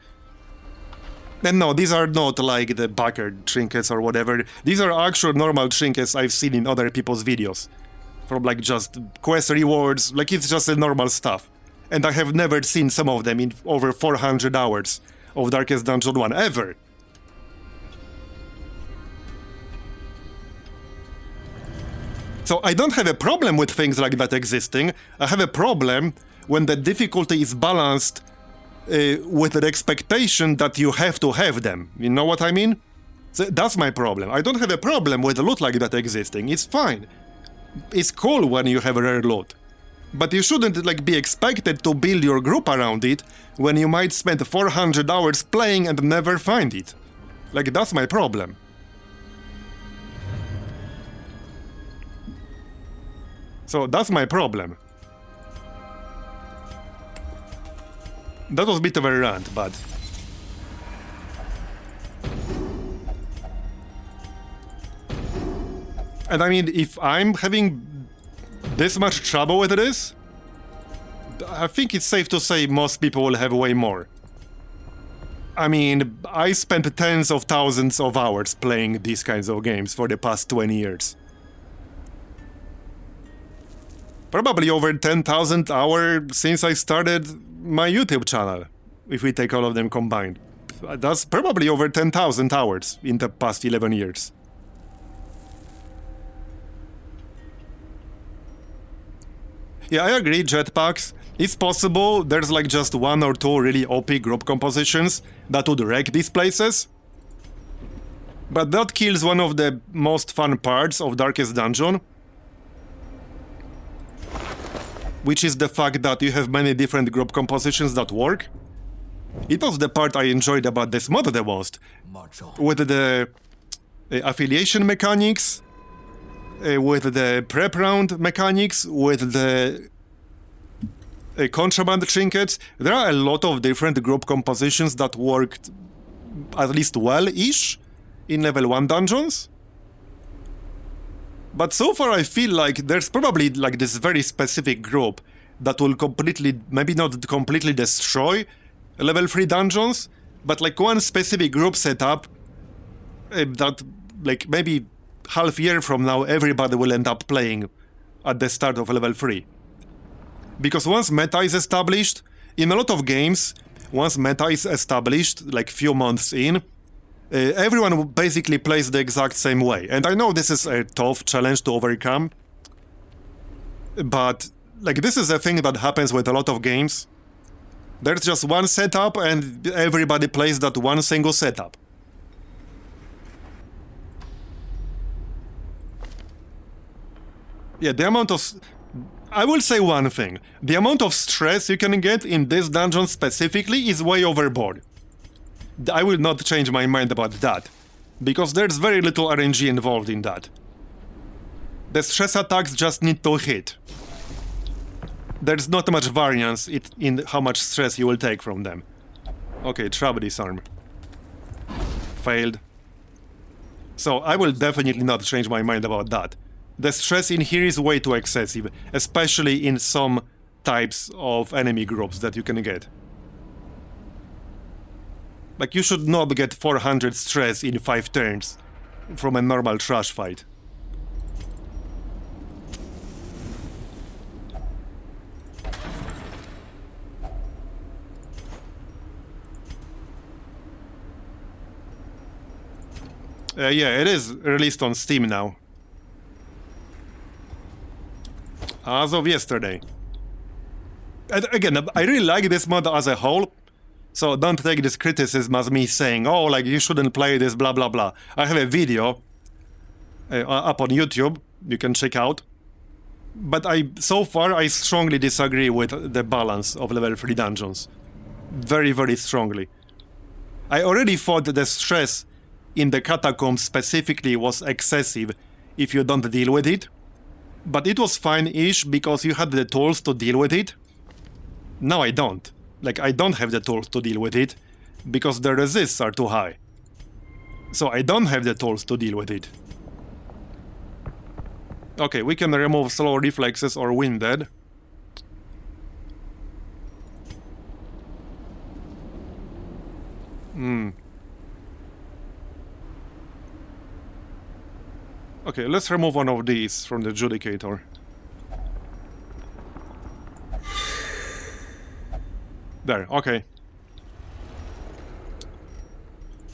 And no, these are not like the backer trinkets or whatever. These are actual normal trinkets I've seen in other people's videos. From like just quest rewards, like it's just the normal stuff. And I have never seen some of them in over 400 hours of Darkest Dungeon 1, ever. So I don't have a problem with things like that existing. I have a problem when the difficulty is balanced with the expectation that you have to have them. You know what I mean? So that's my problem. I don't have a problem with loot like that existing. It's fine. It's cool when you have a rare loot. But you shouldn't like be expected to build your group around it when you might spend 400 hours playing and never find it. Like, that's my problem. So that's my problem. That was a bit of a rant, but... And I mean, if I'm having this much trouble with this, I think it's safe to say most people will have way more. I mean, I spent tens of thousands of hours playing these kinds of games for the past 20 years. Probably over 10,000 hours since I started my YouTube channel, if we take all of them combined. That's probably over 10,000 hours in the past 11 years. Yeah, I agree, jetpacks. It's possible there's like just one or two really OP group compositions that would wreck these places. But that kills one of the most fun parts of Darkest Dungeon, which is the fact that you have many different group compositions that work. It was the part I enjoyed about this mod the most, with the affiliation mechanics, with the prep round mechanics, with the contraband trinkets. There are a lot of different group compositions that worked at least well-ish in level 1 dungeons. But so far I feel like there's probably like this very specific group that will completely, maybe not completely destroy level 3 dungeons, but like one specific group setup that like maybe half year from now everybody will end up playing at the start of level 3. Because once meta is established, in a lot of games, once meta is established, like few months in, everyone basically plays the exact same way. And I know this is a tough challenge to overcome, but like this is a thing that happens with a lot of games. There's just one setup and everybody plays that one single setup. Yeah, the amount of... I will say one thing. The amount of stress you can get in this dungeon specifically is way overboard. I will not change my mind about that, because there's very little RNG involved in that. The stress attacks just need to hit. There's not much variance in how much stress you will take from them. Okay, trap disarm. Failed. So I will definitely not change my mind about that. The stress in here is way too excessive, especially in some types of enemy groups that you can get. Like, you should not get 400 stress in 5 turns from a normal trash fight. Yeah, it is released on Steam now. As of yesterday. And again, I really like this mod as a whole, so don't take this criticism as me saying, oh, like, you shouldn't play this, blah, blah, blah. I have a video up on YouTube, you can check out. But so far, I strongly disagree with the balance of level 3 dungeons. Very, very strongly. I already thought the stress in the Catacombs specifically was excessive if you don't deal with it. But it was fine-ish because you had the tools to deal with it. Now I don't. Like, I don't have the tools to deal with it because the resists are too high. So I don't have the tools to deal with it. Okay, we can remove slow reflexes or winded. Okay, let's remove one of these from the Judicator. There, okay.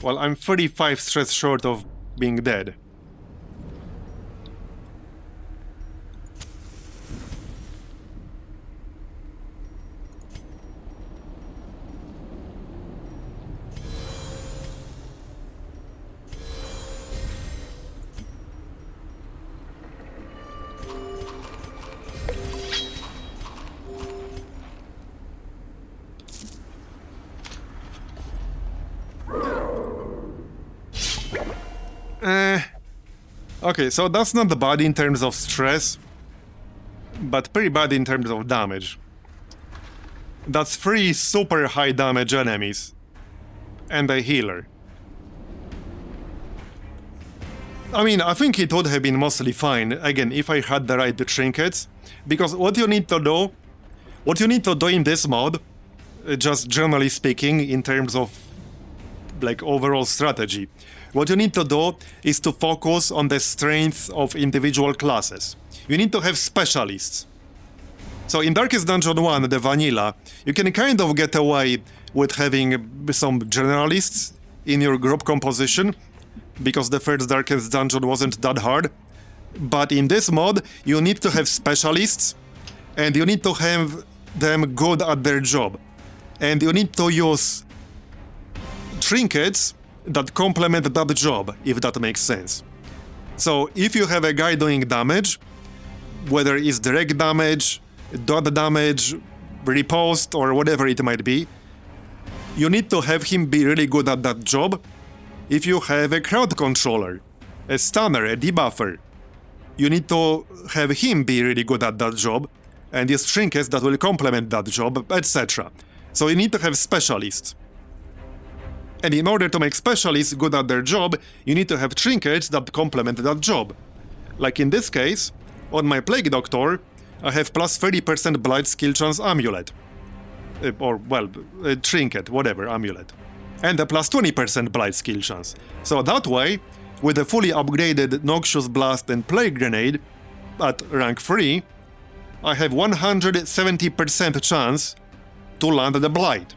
Well, I'm 35 stress short of being dead. Okay, so that's not bad in terms of stress, but pretty bad in terms of damage. That's 3 super high damage enemies and a healer. I mean, I think it would have been mostly fine, again, if I had the right trinkets, because what you need to do in this mod, just generally speaking, in terms of like overall strategy, what you need to do is to focus on the strengths of individual classes. You need to have specialists. So in Darkest Dungeon 1, the vanilla, you can kind of get away with having some generalists in your group composition, because the first Darkest Dungeon wasn't that hard. But in this mod, you need to have specialists, and you need to have them good at their job. And you need to use trinkets that complement that job, if that makes sense. So if you have a guy doing damage, whether it's direct damage, dot damage, riposte, or whatever it might be, you need to have him be really good at that job. If you have a crowd controller, a stunner, a debuffer, you need to have him be really good at that job, and use trinkets that will complement that job, etc. So you need to have specialists. And in order to make specialists good at their job, you need to have trinkets that complement that job. Like in this case, on my Plague Doctor, I have plus 30% Blight skill chance amulet. Or, well, a trinket, whatever, amulet. And a plus 20% Blight skill chance. So that way, with a fully upgraded Noxious Blast and Plague Grenade at rank 3, I have 170% chance to land the Blight.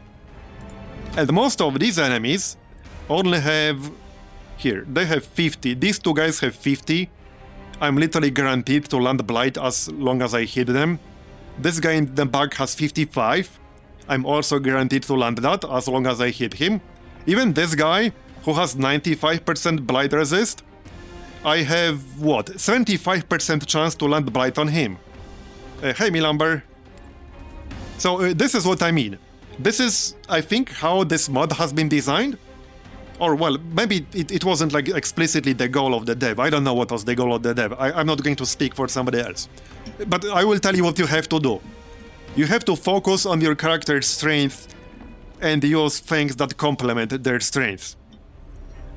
And most of these enemies only have... Here, they have 50. These two guys have 50. I'm literally guaranteed to land Blight as long as I hit them. This guy in the back has 55. I'm also guaranteed to land that as long as I hit him. Even this guy, who has 95% Blight resist, I have, what, 75% chance to land Blight on him. Hey, Milamber. So this is what I mean. This is, I think, how this mod has been designed. Or, well, maybe it wasn't like explicitly the goal of the dev. I don't know what was the goal of the dev. I'm not going to speak for somebody else. But I will tell you what you have to do. You have to focus on your character's strength and use things that complement their strengths.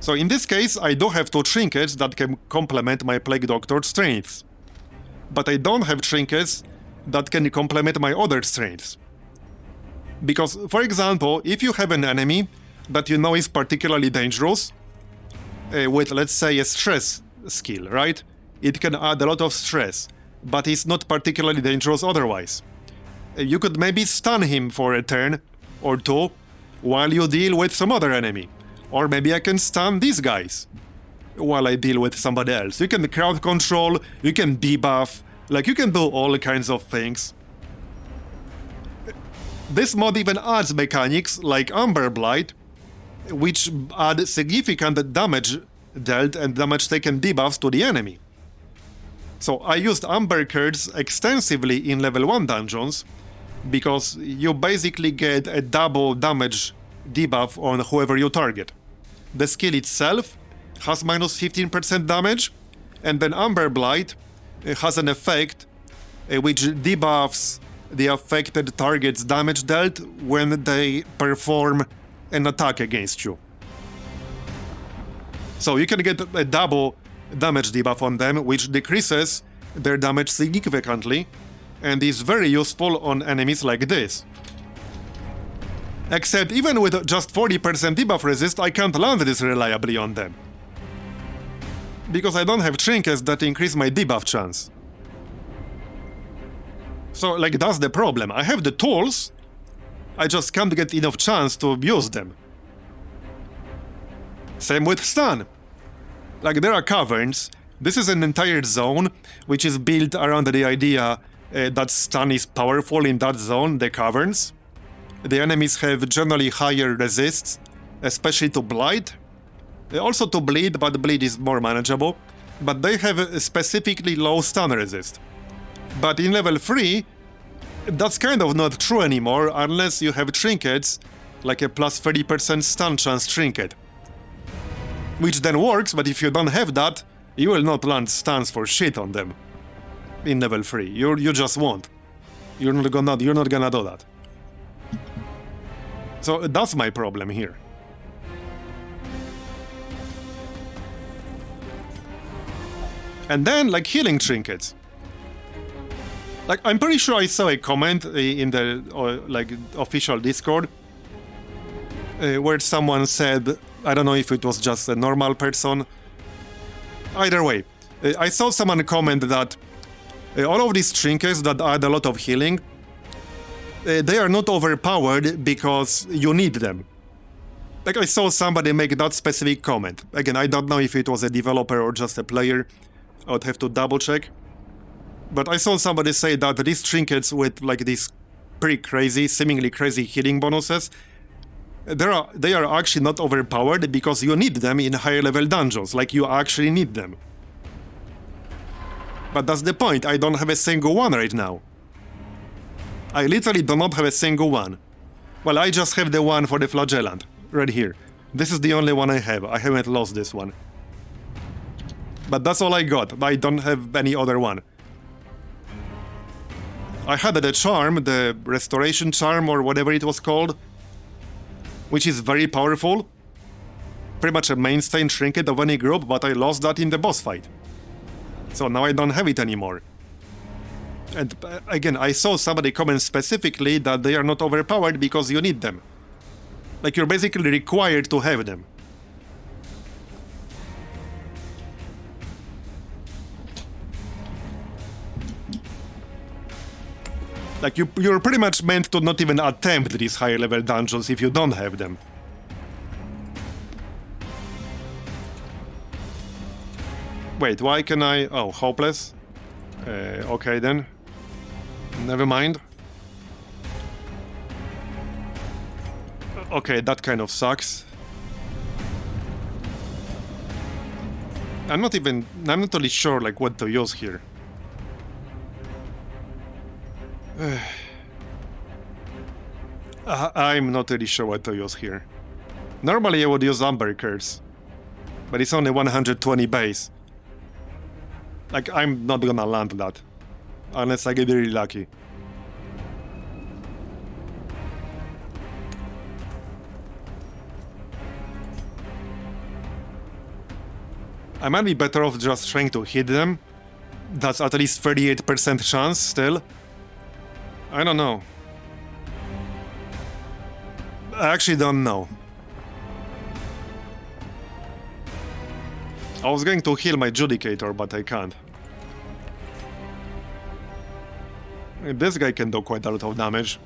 So in this case, I do have 2 trinkets that can complement my Plague Doctor's strengths. But I don't have trinkets that can complement my other strengths. Because, for example, if you have an enemy that you know is particularly dangerous, with, let's say, a stress skill, right? It can add a lot of stress, but it's not particularly dangerous otherwise. You could maybe stun him for a turn or 2 while you deal with some other enemy. Or maybe I can stun these guys while I deal with somebody else. You can crowd control, you can debuff, like you can do all kinds of things. This mod even adds mechanics like Amber Blight, which add significant damage dealt and damage taken debuffs to the enemy. So I used Amber Cards extensively in level 1 dungeons, because you basically get a double damage debuff on whoever you target. The skill itself has minus 15% damage, and then Amber Blight has an effect which debuffs the affected target's damage dealt when they perform an attack against you. So you can get a double damage debuff on them, which decreases their damage significantly, and is very useful on enemies like this. Except even with just 40% debuff resist, I can't land this reliably on them. Because I don't have trinkets that increase my debuff chance. So, like, that's the problem. I have the tools, I just can't get enough chance to use them. Same with stun. Like, there are caverns. This is an entire zone which is built around the idea that stun is powerful in that zone, the caverns. The enemies have generally higher resists, especially to blight. Also to bleed, but bleed is more manageable. But they have a specifically low stun resist. But in level 3, that's kind of not true anymore unless you have trinkets, like a plus 30% stun chance trinket. which then works, but if you don't have that, you will not land stuns for shit on them in level 3. You just won't. You're not gonna do that. So that's my problem here. And then, like, healing trinkets. Like, I'm pretty sure I saw a comment in the like official Discord where someone said, I don't know if it was just a normal person. Either way, I saw someone comment that all of these trinkets that add a lot of healing, they are not overpowered because you need them. Like, I saw somebody make that specific comment. Again, I don't know if it was a developer or just a player. I would have to double check. But I saw somebody say that these trinkets with like these pretty crazy, seemingly crazy healing bonuses, they are actually not overpowered because you need them in higher level dungeons, like you actually need them. But that's the point, I don't have a single one right now. I literally do not have a single one. Well, I just have the one for the flagellant, right here. This is the only one I have, I haven't lost this one. But that's all I got, I don't have any other one. I had the charm, the restoration charm or whatever it was called, which is very powerful. Pretty much a mainstay trinket of any group, but I lost that in the boss fight. So now I don't have it anymore. And again, I saw somebody comment specifically that they are not overpowered because you need them. Like, you're basically required to have them. Like, you're pretty much meant to not even attempt these higher level dungeons if you don't have them. Wait, why can I... Oh, hopeless? Okay then. Never mind. Okay, that kind of sucks. I'm not really sure, like, what to use here. I'm not really sure what to use here. Normally I would use Amber Curse, but it's only 120 base. Like, I'm not gonna land that, unless I get really lucky. I might be better off just trying to hit them. That's at least 38% chance still. I don't know. I actually don't know. I was going to heal my Judicator, but I can't. This guy can do quite a lot of damage,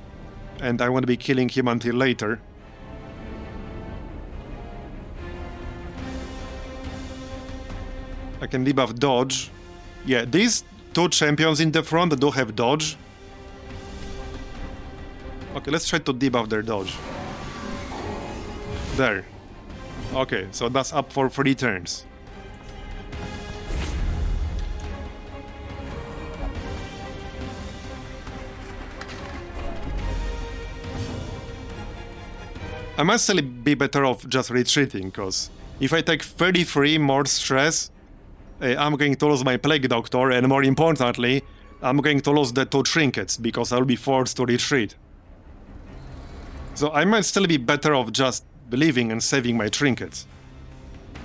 and I won't be killing him until later. I can debuff dodge. Yeah, these two champions in the front do have dodge. Okay, let's try to debuff their dodge. There. Okay, so that's up for 3 turns. I must still be better off just retreating, because if I take 33 more stress, I'm going to lose my Plague Doctor, and more importantly, I'm going to lose the 2 trinkets, because I'll be forced to retreat. So I might still be better off just believing and saving my trinkets.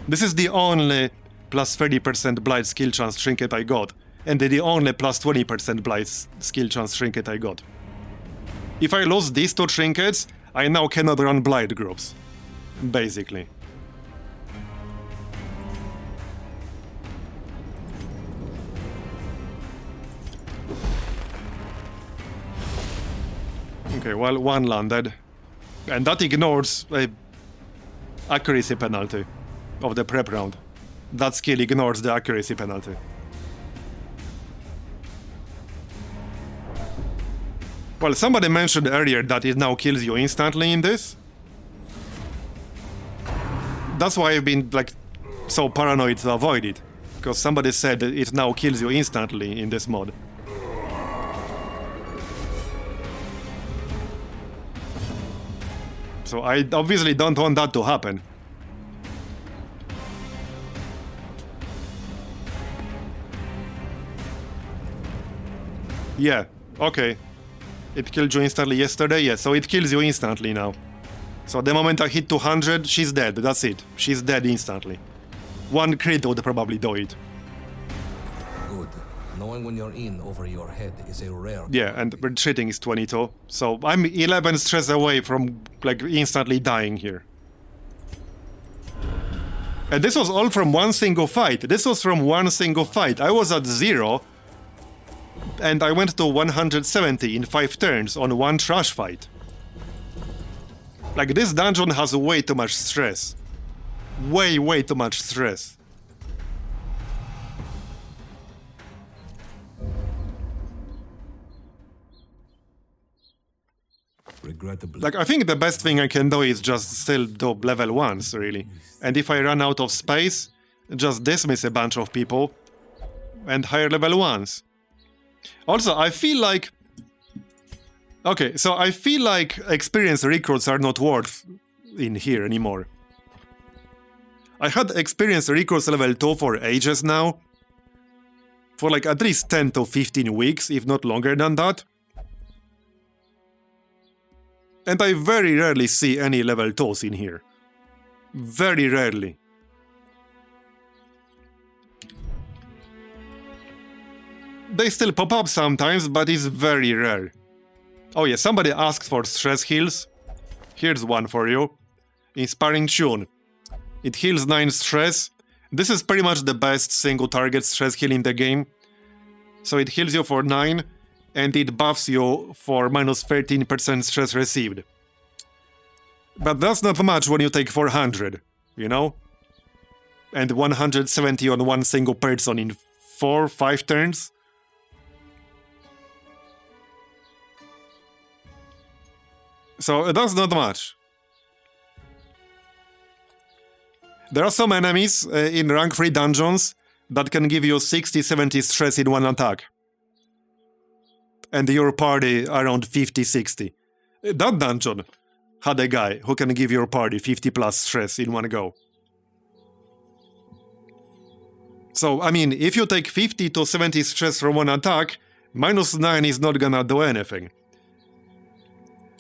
This is the only plus 30% Blight skill chance trinket I got, and the only plus 20% Blight skill chance trinket I got. If I lose these 2 trinkets, I now cannot run Blight groups, basically. Okay, well, 1 landed. And that ignores a accuracy penalty of the prep round. That skill ignores the accuracy penalty. Well, somebody mentioned earlier that it now kills you instantly in this. That's why I've been, like, so paranoid to avoid it. Because somebody said that it now kills you instantly in this mod. So I obviously don't want that to happen. Yeah, okay. It killed you instantly yesterday? Yeah, so it kills you instantly now. So the moment I hit 200, she's dead. That's it. She's dead instantly. One crit would probably do it. Good. Knowing when you're in over your head is a rare... Yeah, and retreating is 22. So I'm 11 stress away from, like, instantly dying here. And this was all from one single fight. This was from one single fight. I was at 0, and I went to 170 in 5 turns on one trash fight. Like, this dungeon has way too much stress. Way too much stress. Regrettably. Like, I think the best thing I can do is just still do level 1s, really. And if I run out of space, just dismiss a bunch of people and hire level 1s. Also, I feel like... Okay, so I feel like experienced recruits are not worth in here anymore. I had experienced recruits level 2 for ages now. For like at least 10 to 15 weeks, if not longer than that. And I very rarely see any level 2s in here. Very rarely. They still pop up sometimes, but it's very rare. Oh yeah, somebody asked for stress heals. Here's one for you. Inspiring Tune. It heals 9 stress. This is pretty much the best single target stress heal in the game. So it heals you for 9, and it buffs you for minus 13% stress received. But that's not much when you take 400, you know? And 170 on one single person in 4-5 turns. So that's not much. There are some enemies in rank 3 dungeons that can give you 60-70 stress in one attack. And your party around 50-60. That dungeon had a guy who can give your party 50 plus stress in one go. So, I mean, if you take 50 to 70 stress from one attack, minus 9 is not gonna do anything.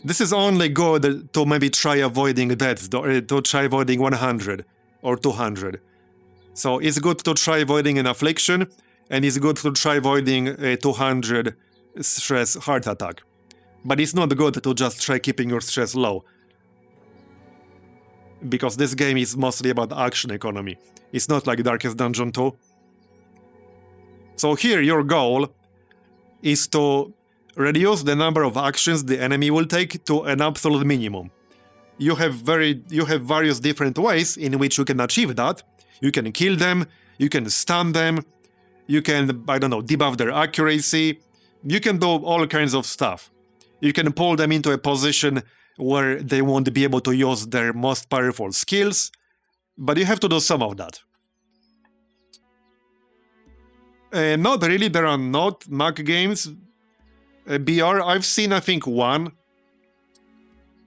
This is only good to maybe try avoiding deaths, to try avoiding 100 or 200. So it's good to try avoiding an affliction, and it's good to try avoiding a 200 stress heart attack. But it's not good to just try keeping your stress low. Because this game is mostly about action economy. It's not like Darkest Dungeon 2. So here your goal is to reduce the number of actions the enemy will take to an absolute minimum. You have various different ways in which you can achieve that. You can kill them, you can stun them, you can, I don't know, debuff their accuracy. You can do all kinds of stuff. You can pull them into a position where they won't be able to use their most powerful skills, but you have to do some of that. Not really, there are not Mac games. BR, I've seen, I think, one.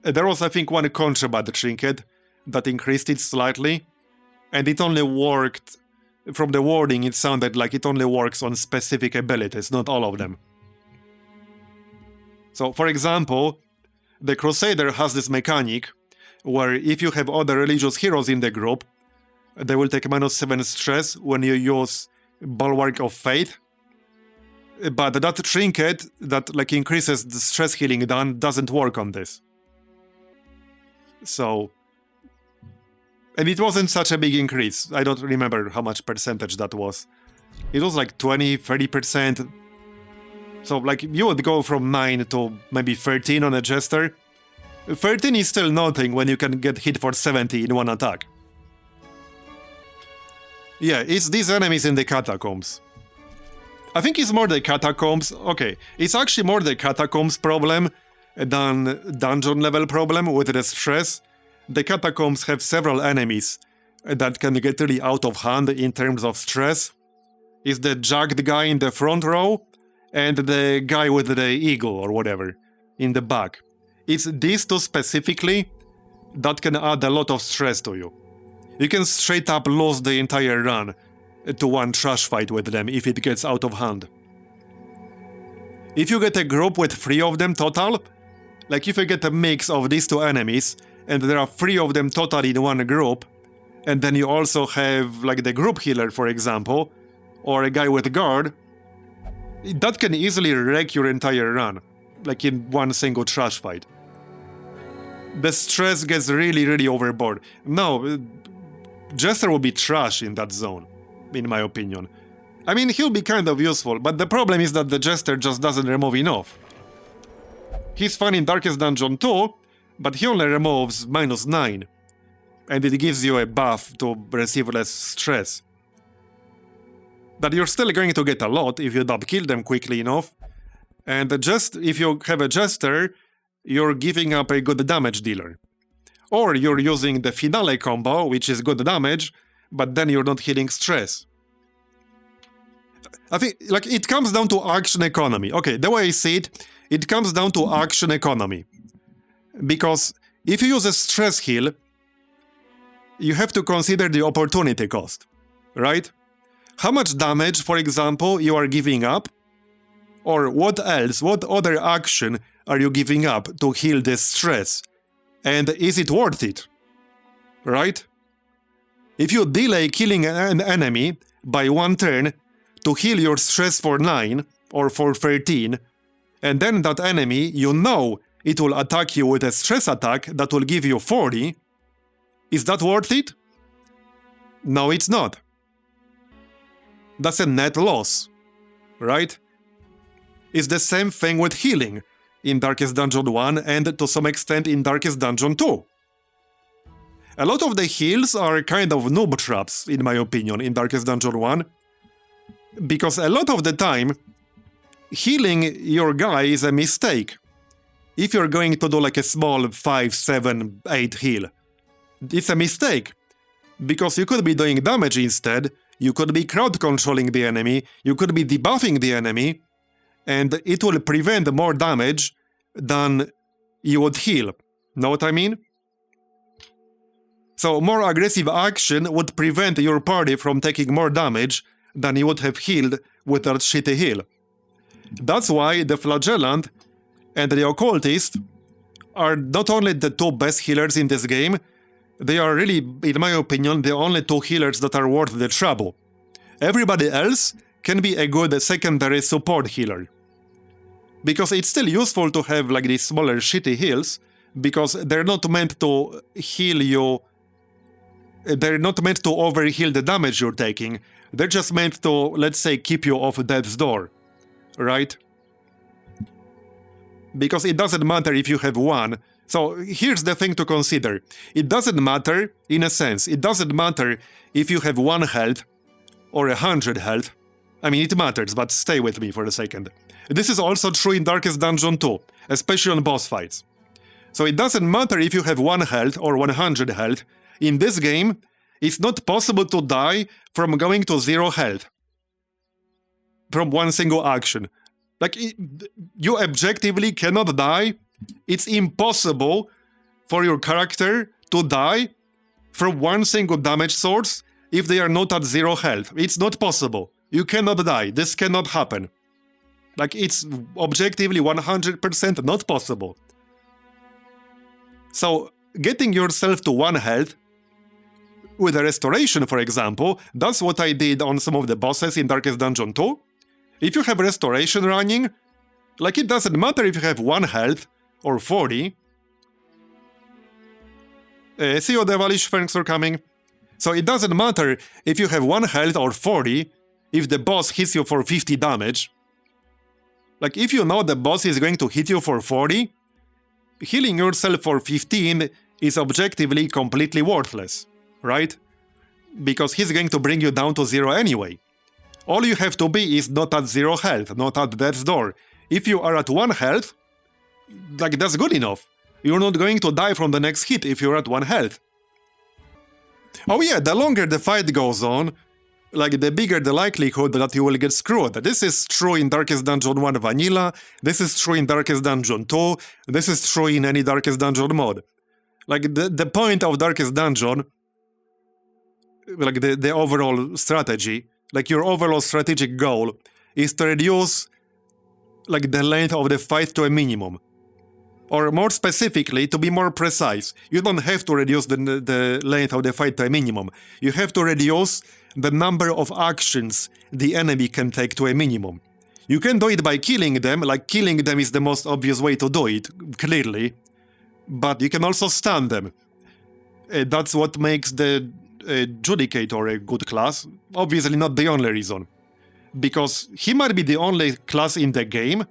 There was, I think, one contraband trinket that increased it slightly, and it only worked, from the wording it sounded like it only works on specific abilities, not all of them. So, for example, the Crusader has this mechanic where if you have other religious heroes in the group, they will take minus 7 stress when you use Bulwark of Faith. But that trinket that like increases the stress healing done doesn't work on this. So... And it wasn't such a big increase. I don't remember how much percentage that was. It was like 20-30%. So like you would go from 9 to maybe 13 on a Jester. 13 is still nothing when you can get hit for 70 in one attack. Yeah, it's these enemies in the Catacombs. I think it's more the Catacombs. Okay, it's actually more the Catacombs problem than dungeon level problem with the stress. The Catacombs have several enemies that can get really out of hand in terms of stress. It's the jagged guy in the front row and the guy with the eagle or whatever in the back. It's these two specifically that can add a lot of stress to you. You can straight up lose the entire run to one trash fight with them if it gets out of hand. If you get a group with 3 of them total, like if you get a mix of these 2 enemies, and there are 3 of them total in one group, and then you also have like the group healer, for example, or a guy with guard, that can easily wreck your entire run, like in one single trash fight. The stress gets really, really overboard. No, Jester will be trash in that zone, in my opinion. I mean, he'll be kind of useful, but the problem is that the Jester just doesn't remove enough. He's fine in Darkest Dungeon 2, but he only removes -9. And it gives you a buff to receive less stress. But you're still going to get a lot if you don't kill them quickly enough. And just if you have a Jester, you're giving up a good damage dealer. Or you're using the Finale combo, which is good damage, but then you're not hitting stress. I think, like, it comes down to action economy. Okay, the way I see it, it comes down to action economy. Because if you use a stress heal, you have to consider the opportunity cost, right? How much damage, for example, you are giving up? Or what else, what other action are you giving up to heal this stress? And is it worth it? Right? If you delay killing an enemy by 1 turn to heal your stress for 9 or for 13, and then that enemy, you know it will attack you with a stress attack that will give you 40, is that worth it? No, it's not. That's a net loss, right? It's the same thing with healing in Darkest Dungeon 1 and to some extent in Darkest Dungeon 2. A lot of the heals are kind of noob traps, in my opinion, in Darkest Dungeon 1, because a lot of the time, healing your guy is a mistake. If you're going to do like a small 5, 7, 8 heal, it's a mistake. Because you could be doing damage instead, you could be crowd controlling the enemy, you could be debuffing the enemy, and it will prevent more damage than you would heal. Know what I mean? So more aggressive action would prevent your party from taking more damage than you would have healed with that shitty heal. That's why the Flagellant and the Occultist are not only the 2 best healers in this game, they are really, in my opinion, the only 2 healers that are worth the trouble. Everybody else can be a good secondary support healer. Because it's still useful to have like these smaller shitty heals, because they're not meant to heal you, they're not meant to overheal the damage you're taking, they're just meant to, let's say, keep you off death's door, right? Because it doesn't matter if you have 1. So here's the thing to consider. It doesn't matter, in a sense, it doesn't matter if you have 1 health or 100 health. I mean, it matters, but stay with me for a second. This is also true in Darkest Dungeon 2, especially on boss fights. So it doesn't matter if you have 1 health or 100 health. In this game, it's not possible to die from going to 0 health. From one single action. Like, you objectively cannot die. It's impossible for your character to die from one single damage source if they are not at 0 health. It's not possible. You cannot die. This cannot happen. Like, it's objectively 100% not possible. So, getting yourself to 1 health with a restoration, for example, that's what I did on some of the bosses in Darkest Dungeon 2. If you have restoration running, like, it doesn't matter if you have 1 health or 40. See you, Devilish, thanks for coming. So it doesn't matter if you have 1 health or 40, if the boss hits you for 50 damage. Like, if you know the boss is going to hit you for 40, healing yourself for 15 is objectively completely worthless, right? Because he's going to bring you down to 0 anyway. All you have to be is not at 0 health, not at death's door. If you are at 1 health, like, that's good enough. You're not going to die from the next hit if you're at 1 health. Oh yeah, the longer the fight goes on, like, the bigger the likelihood that you will get screwed. This is true in Darkest Dungeon 1 Vanilla, this is true in Darkest Dungeon 2, this is true in any Darkest Dungeon mod. Like, the point of Darkest Dungeon, like, the overall strategy, like, your overall strategic goal is to reduce like the length of the fight to a minimum. Or more specifically, to be more precise, you don't have to reduce the length of the fight to a minimum. You have to reduce the number of actions the enemy can take to a minimum. You can do it by killing them, like killing them is the most obvious way to do it, clearly. But you can also stun them. That's what makes the Judicator a good class. Obviously not the only reason. Because he might be the only class in the game.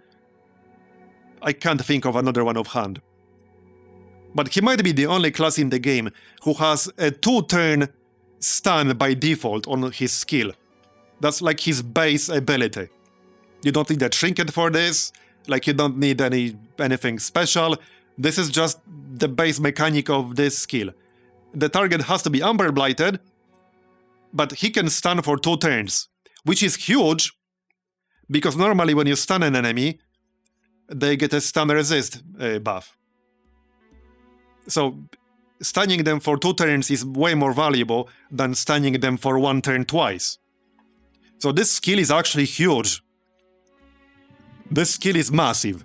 I can't think of another one offhand. But he might be the only class in the game who has a 2-turn stun by default on his skill. That's like his base ability. You don't need a Trinket for this, like you don't need anything special. This is just the base mechanic of this skill. The target has to be Amber Blighted, but he can stun for 2 turns, which is huge, because normally when you stun an enemy, they get a stun resist buff. So stunning them for 2 turns is way more valuable than stunning them for 1 turn twice. So this skill is actually huge. This skill is massive.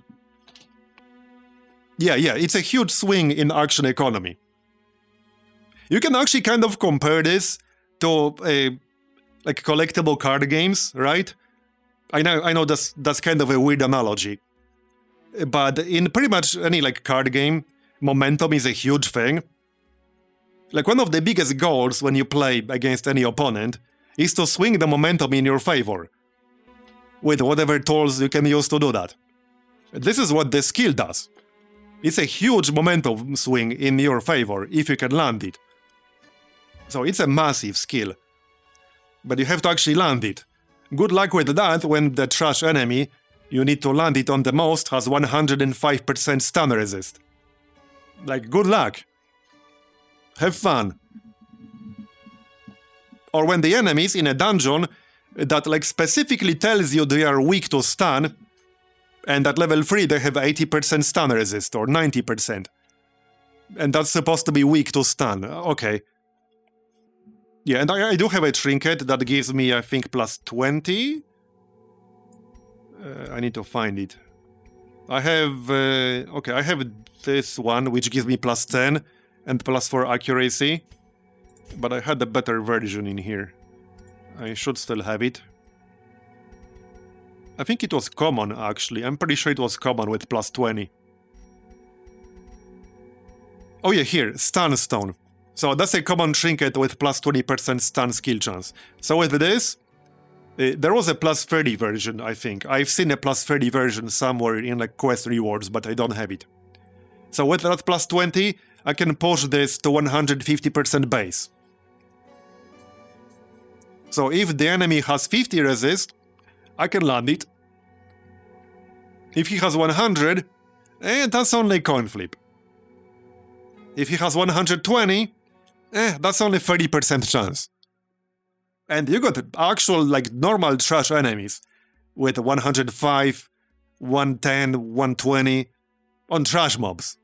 Yeah, it's a huge swing in action economy. You can actually kind of compare this to like collectible card games, right? I know that's kind of a weird analogy. But in pretty much any like card game, momentum is a huge thing. Like one of the biggest goals when you play against any opponent is to swing the momentum in your favor. With whatever tools you can use to do that. This is what the skill does. It's a huge momentum swing in your favor if you can land it. So it's a massive skill. But you have to actually land it. Good luck with that when the trash enemy you need to land it on the most has 105% stun resist. Like, good luck. Have fun. Or when the enemies in a dungeon that like specifically tells you they are weak to stun, and at level 3 they have 80% stun resist, or 90%. And that's supposed to be weak to stun. Okay. Yeah, and I do have a Trinket that gives me, I think, plus 20? I need to find it. I have... okay, I have this one, which gives me plus 10 and plus 4 accuracy. But I had a better version in here. I should still have it. I think it was common, actually. I'm pretty sure it was common with plus 20. Oh yeah, here, Stun Stone. So that's a common Trinket with plus 20% stun skill chance. So with this, there was a plus 30 version, I think. I've seen a plus 30 version somewhere in like quest rewards, but I don't have it. So with that plus 20, I can push this to 150% base. So if the enemy has 50 resist, I can land it. If he has 100, that's only coin flip. If he has 120, that's only 30% chance. And you got actual, like, normal trash enemies with 105, 110, 120 on trash mobs.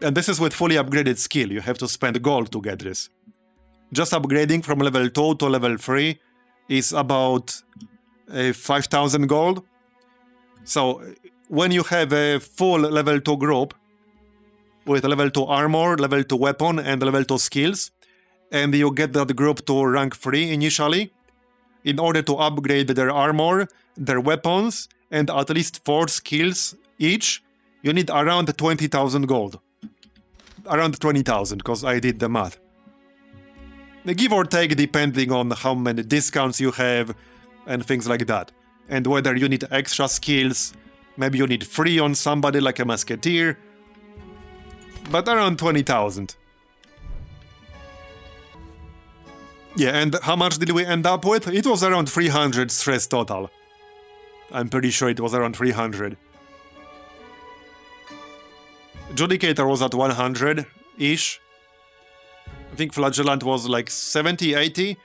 And this is with fully upgraded skill. You have to spend gold to get this. Just upgrading from level 2 to level 3 is about 5,000 gold. So when you have a full level 2 group with level 2 armor, level 2 weapon, and level 2 skills, and you get that group to rank 3 initially, in order to upgrade their armor, their weapons, and at least 4 skills each, you need around 20,000 gold. Around 20,000, because I did the math. Give or take, depending on how many discounts you have, and things like that. And whether you need extra skills, maybe you need 3 on somebody like a Musketeer, but around 20,000. Yeah, and how much did we end up with? It was around 300 stress total. I'm pretty sure it was around 300. Judicator was at 100-ish. I think Flagellant was like 70, 80.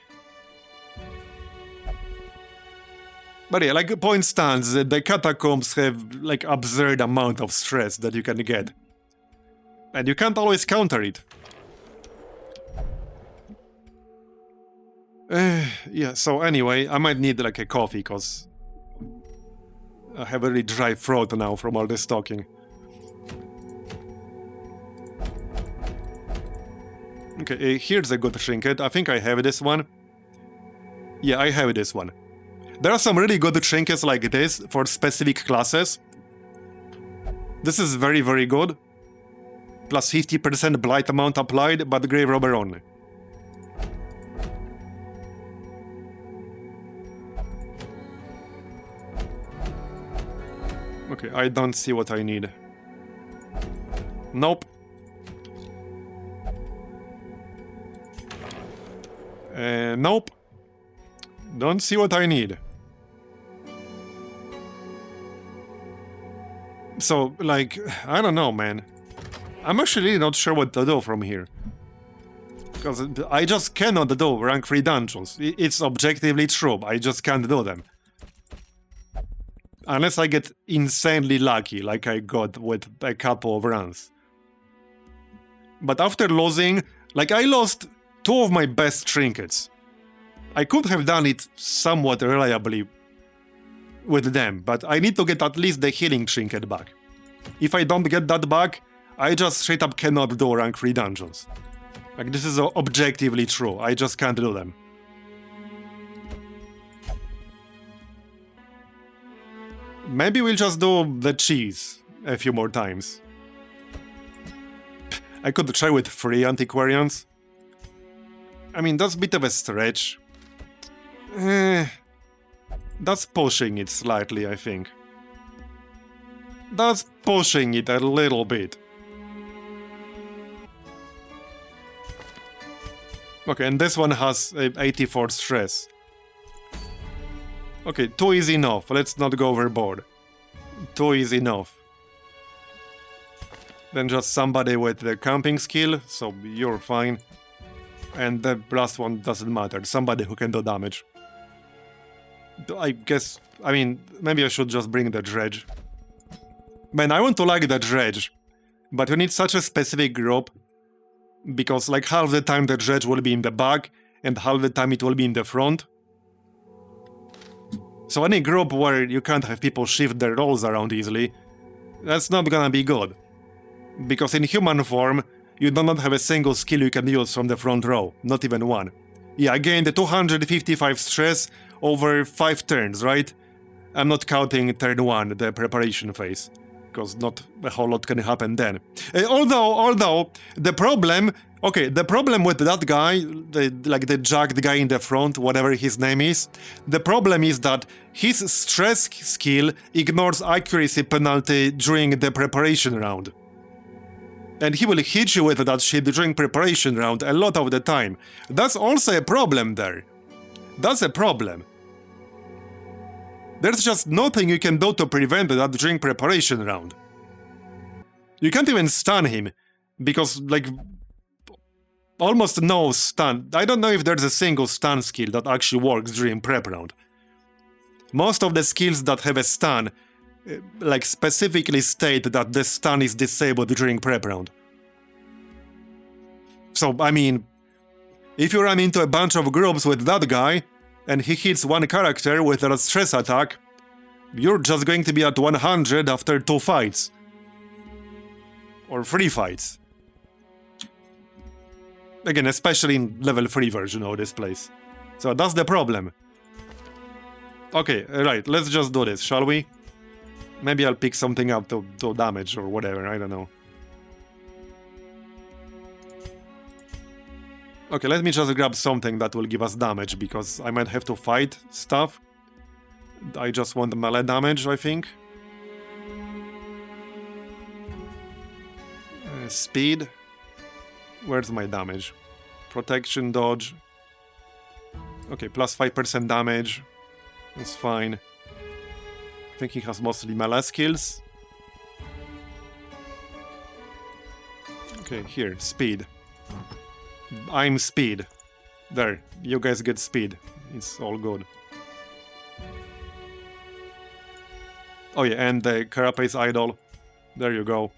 But yeah, like point stands, the Catacombs have like absurd amount of stress that you can get. And you can't always counter it. Yeah, so anyway, I might need like a coffee, because I have a really dry throat now from all this talking. Okay, here's a good trinket. I think I have this one. Yeah, I have this one. There are some really good trinkets like this for specific classes. This is very, very good. Plus 50% blight amount applied, but grave robber only. Okay, I don't see what I need. Nope. Nope. Don't see what I need. So, like, I don't know, man. I'm actually not sure what to do from here. Because I just cannot do rank 3 dungeons. It's objectively true, I just can't do them. Unless I get insanely lucky, like I got with a couple of runs. But after losing, like I lost 2 of my best trinkets. I could have done it somewhat reliably with them, but I need to get at least the healing trinket back. If I don't get that back, I just straight up cannot do rank 3 dungeons. Like, this is objectively true, I just can't do them. Maybe we'll just do the cheese a few more times. I could try with 3 antiquarians. I mean, that's a bit of a stretch. That's pushing it slightly, I think. That's pushing it a little bit. Okay, and this one has 84 stress. Okay, 2 is enough, let's not go overboard. 2 is enough. Then just somebody with the camping skill, so you're fine. And the last one doesn't matter, somebody who can do damage. I guess, I mean, maybe I should just bring the dredge. Man, I want to like the dredge, but you need such a specific group, because like half the time the dredge will be in the back, and half the time it will be in the front. So any group where you can't have people shift their roles around easily, that's not gonna be good. Because in human form, you do not have a single skill you can use from the front row, not even one. Yeah, again, the 255 stress over 5 turns, right? I'm not counting turn 1, the preparation phase, because not a whole lot can happen then. Although, the problem... Okay, the problem with that guy, the jacked guy in the front, whatever his name is, the problem is that his stress skill ignores accuracy penalty during the preparation round. And he will hit you with that shit during preparation round a lot of the time. That's also a problem there. That's a problem. There's just nothing you can do to prevent that during preparation round. You can't even stun him, because, like, almost no stun. I don't know if there's a single stun skill that actually works during prep round. Most of the skills that have a stun, like, specifically state that the stun is disabled during prep round. So, I mean, if you run into a bunch of groups with that guy, and he hits one character with a stress attack, you're just going to be at 100 after 2 fights. Or 3 fights. Again, especially in level 3 version of this place. So that's the problem. Okay, right, let's just do this, shall we? Maybe I'll pick something up to do damage or whatever, I don't know. Okay, let me just grab something that will give us damage, because I might have to fight stuff. I just want melee damage, I think. Speed. Where's my damage? Protection, dodge. Okay, plus 5% damage. That's fine. I think he has mostly melee skills. Okay, here, speed. I'm speed. There, you guys get speed. It's all good. Oh yeah, and the Carapace Idol. There you go.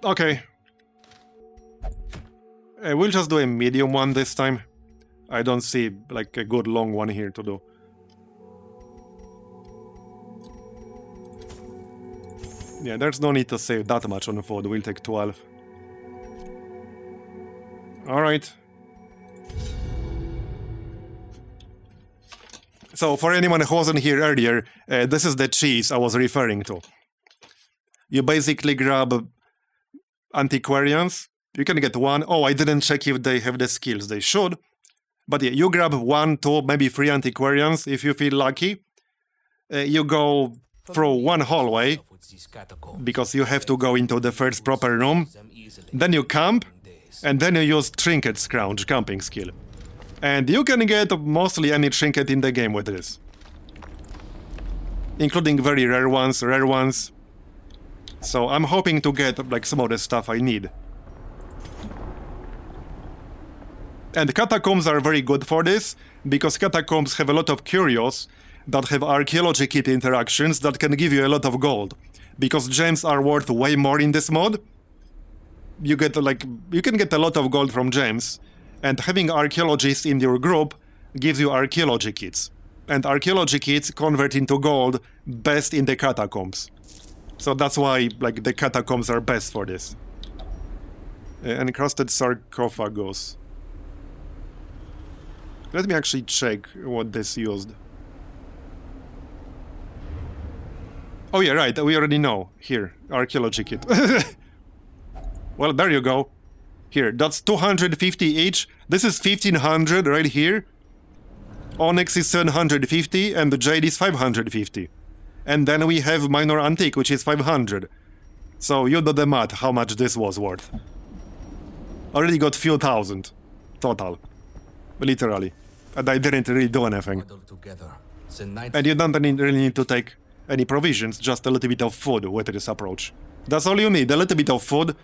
Okay. We'll just do a medium one this time. I don't see like a good long one here to do. Yeah, there's no need to save that much on food. We'll take 12. Alright. So, for anyone who wasn't here earlier, this is the cheese I was referring to. You basically grab antiquarians. You can get one. Oh, I didn't check if they have the skills. They should. But yeah, you grab 1, 2, maybe 3 antiquarians if you feel lucky. You go through one hallway, because you have to go into the first proper room. Then you camp, and then you use Trinket Scrounge camping skill. And you can get mostly any trinket in the game with this. Including very rare ones. So I'm hoping to get like some of the stuff I need. And Catacombs are very good for this, because Catacombs have a lot of curios that have archaeology kit interactions that can give you a lot of gold. Because gems are worth way more in this mod. You can get a lot of gold from gems. And having archaeologists in your group gives you archaeology kits. And archaeology kits convert into gold best in the Catacombs. So that's why like the Catacombs are best for this. Encrusted sarcophagus. Let me actually check what this used. Oh yeah, right, we already know. Here, archaeology kit. Well, there you go. Here, that's 250 each. This is 1500 right here. Onyx is 750 and the Jade is 550. And then we have Minor Antique, which is 500. So you do the math, how much this was worth. Already got few thousand. Total. Literally. And I didn't really do anything. And you don't really need to take any provisions, just a little bit of food with this approach. That's all you need, a little bit of food.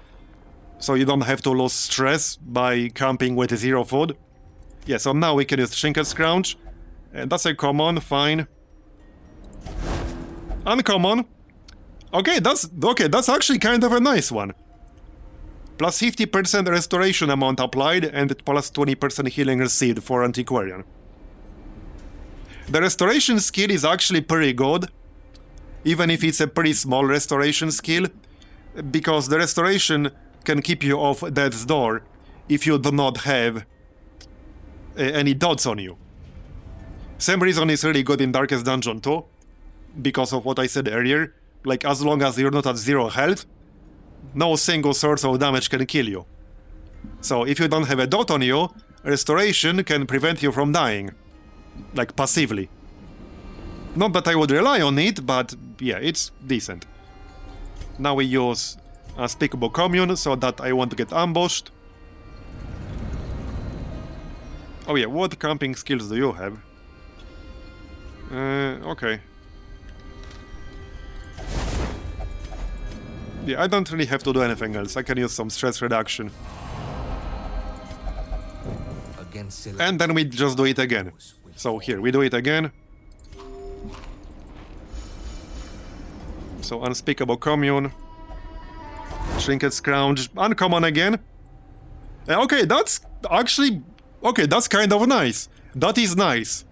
So you don't have to lose stress by camping with 0 food. Yeah, so now we can use Trinket Scrounge. And that's a common, fine. Uncommon. Okay, that's actually kind of a nice one. Plus 50% restoration amount applied and plus 20% healing received for Antiquarian. The restoration skill is actually pretty good. Even if it's a pretty small restoration skill. Because the restoration can keep you off death's door if you do not have any dots on you. Same reason it's really good in Darkest Dungeon too, because of what I said earlier. Like, as long as you're not at 0 health, no single source of damage can kill you. So if you don't have a dot on you, restoration can prevent you from dying. Like, passively. Not that I would rely on it, but yeah, it's decent. Now we use Unspeakable Commune, so that I won't get ambushed. Oh yeah, what camping skills do you have? Okay. Yeah, I don't really have to do anything else. I can use some stress reduction. And then we just do it again. So here, we do it again. So Unspeakable Commune. Trinket Scrounge, uncommon again. Okay, that's actually... Okay, that's kind of nice. That is nice.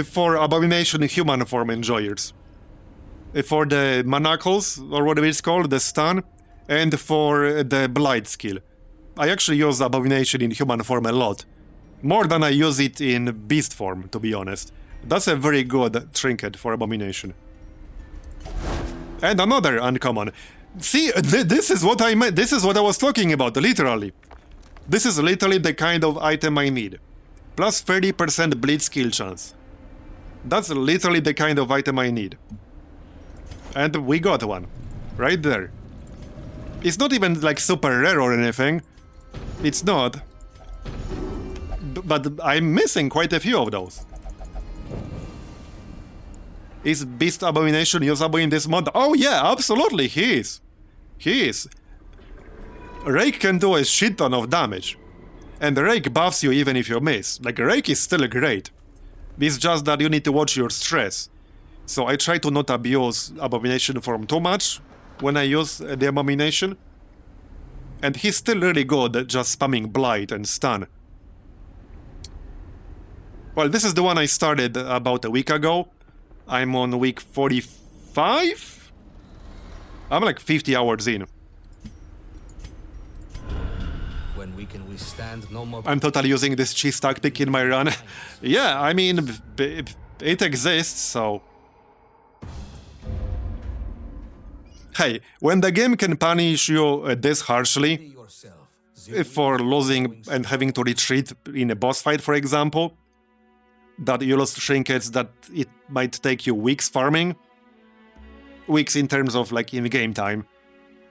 For Abomination Human Form enjoyers. For the Manacles, or whatever it's called, the stun. And for the Blight skill. I actually use Abomination in Human Form a lot. More than I use it in Beast Form, to be honest. That's a very good trinket for Abomination. And another uncommon. See, this is what I meant. This is what I was talking about, literally. This is literally the kind of item I need. Plus 30% bleed skill chance. That's literally the kind of item I need. And we got one. Right there. It's not even like super rare or anything. It's not. But I'm missing quite a few of those. Is Beast Abomination usable in this mod? Oh yeah, absolutely, he is. He is. Rake can do a shit ton of damage. And Rake buffs you even if you miss. Like, Rake is still great. It's just that you need to watch your stress. So I try to not abuse Abomination Form too much when I use the Abomination. And he's still really good at just spamming Blight and Stun. Well, this is the one I started about a week ago. I'm on week 45? I'm like 50 hours in. When we can withstand no more. I'm totally using this cheese tactic in my run. Yeah, I mean, it exists, so... Hey, when the game can punish you this harshly, for losing and having to retreat in a boss fight, for example, that you lost trinkets that it might take you weeks farming, weeks in terms of like in-game time,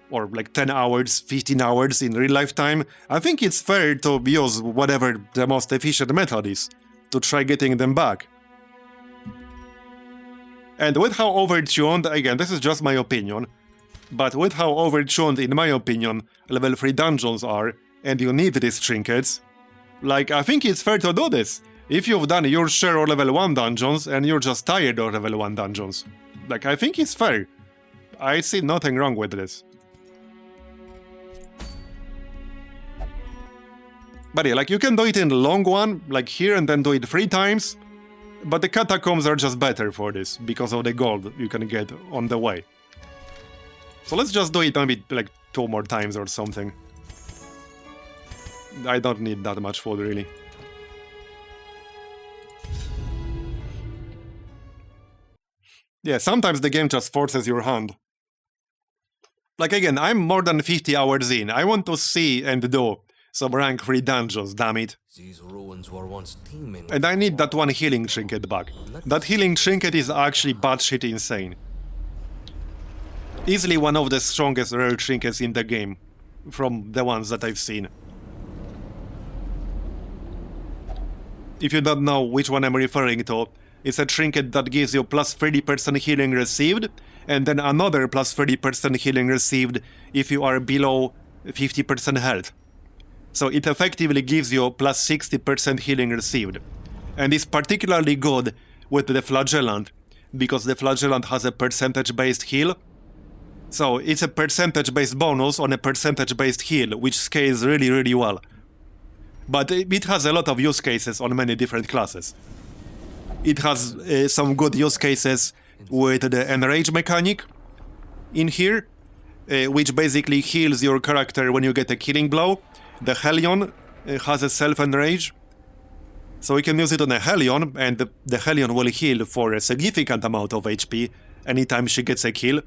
or like 10 hours, 15 hours in real life time, I think it's fair to use whatever the most efficient method is, to try getting them back. And with how overtuned, again, this is just my opinion, but with how overtuned, in my opinion, level 3 dungeons are, and you need these trinkets, like, I think it's fair to do this. If you've done your share of level 1 dungeons, and you're just tired of level 1 dungeons. Like, I think it's fair. I see nothing wrong with this. But yeah, like, you can do it in the long one, like here, and then do it 3 times, but the Catacombs are just better for this, because of the gold you can get on the way. So let's just do it maybe like 2 more times or something. I don't need that much food, really. Yeah, sometimes the game just forces your hand. Like again, I'm more than 50 hours in. I want to see and do some rank 3 dungeons, damn it. These ruins were once teeming. And I need that one healing trinket back. That healing trinket is actually batshit insane. Easily one of the strongest rare trinkets in the game, from the ones that I've seen. If you don't know which one I'm referring to, it's a trinket that gives you plus 30% healing received, and then another plus 30% healing received if you are below 50% health. So it effectively gives you plus 60% healing received. And it's particularly good with the Flagellant, because the Flagellant has a percentage-based heal. So it's a percentage-based bonus on a percentage-based heal, which scales really, really well. But it has a lot of use cases on many different classes. It has some good use cases with the enrage mechanic in here, which basically heals your character when you get a killing blow. The Hellion has a self-enrage, so we can use it on a Hellion, and the Hellion will heal for a significant amount of HP anytime she gets a kill.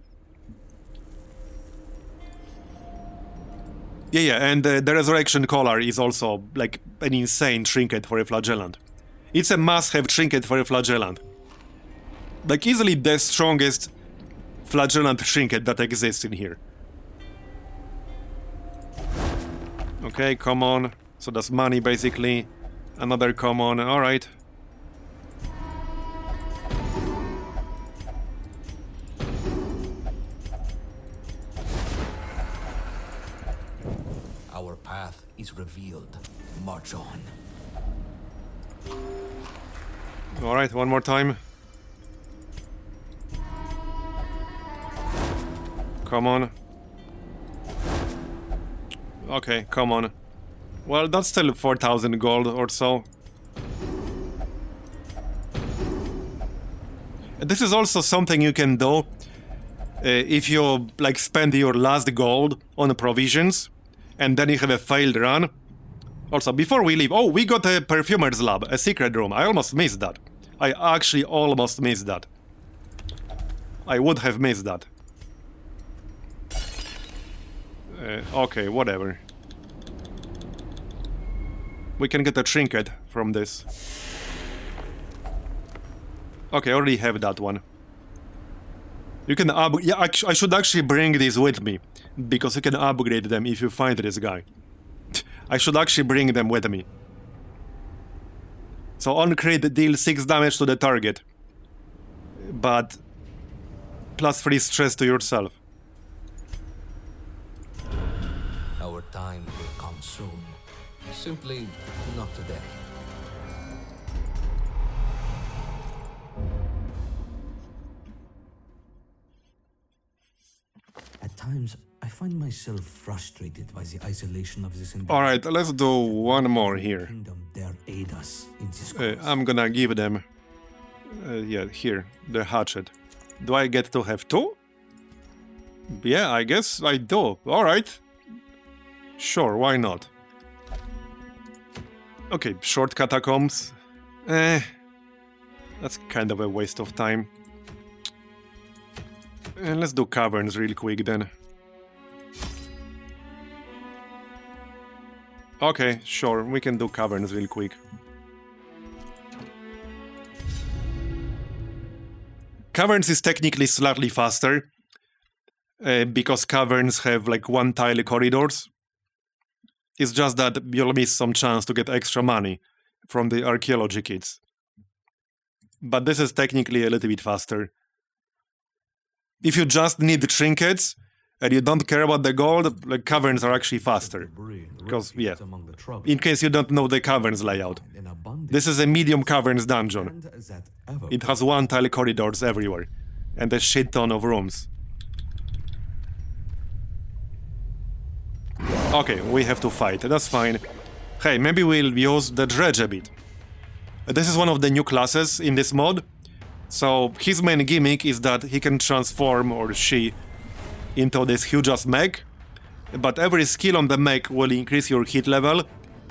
Yeah, and the Resurrection Collar is also, like, an insane trinket for a Flagellant. It's a must-have trinket for a Flagellant. Like, easily the strongest Flagellant trinket that exists in here. Okay, come on. So that's money, basically. Another common, alright. Our path is revealed. March on. Alright, one more time. Come on. Okay, come on. Well, that's still 4,000 gold or so. This is also something you can do if you, like, spend your last gold on provisions, and then you have a failed run. Also, before we leave... Oh, we got a Perfumer's Lab, a secret room. I almost missed that. I actually almost missed that. I would have missed that. Okay, whatever. We can get a trinket from this. Okay, I already have that one. You can yeah, I should actually bring these with me, because you can upgrade them if you find this guy. I should actually bring them with me. So on crit, deal 6 damage to the target, but plus 3 stress to yourself. Our time will come soon. Simply not today. At times, I find myself frustrated by the isolation of this Alright, let's do one more here. kingdom dare aid us in this I'm gonna give them... yeah, here, the hatchet. Do I get to have two? Yeah, I guess I do. Alright. Sure, why not? Okay, short catacombs. That's kind of a waste of time. Let's do caverns real quick then. Okay, sure, we can do caverns real quick. Caverns is technically slightly faster, because caverns have like one-tile corridors. It's just that you'll miss some chance to get extra money from the archaeology kits. But this is technically a little bit faster. If you just need the trinkets and you don't care about the gold, like caverns are actually faster. Because, yeah, in case you don't know the caverns layout. This is a medium caverns dungeon. It has one-tile corridors everywhere, and a shit ton of rooms. Okay, we have to fight, that's fine. Hey, maybe we'll use the dredge a bit. This is one of the new classes in this mod. So his main gimmick is that he can transform, or she, into this huge-ass mech. But every skill on the mech will increase your hit level.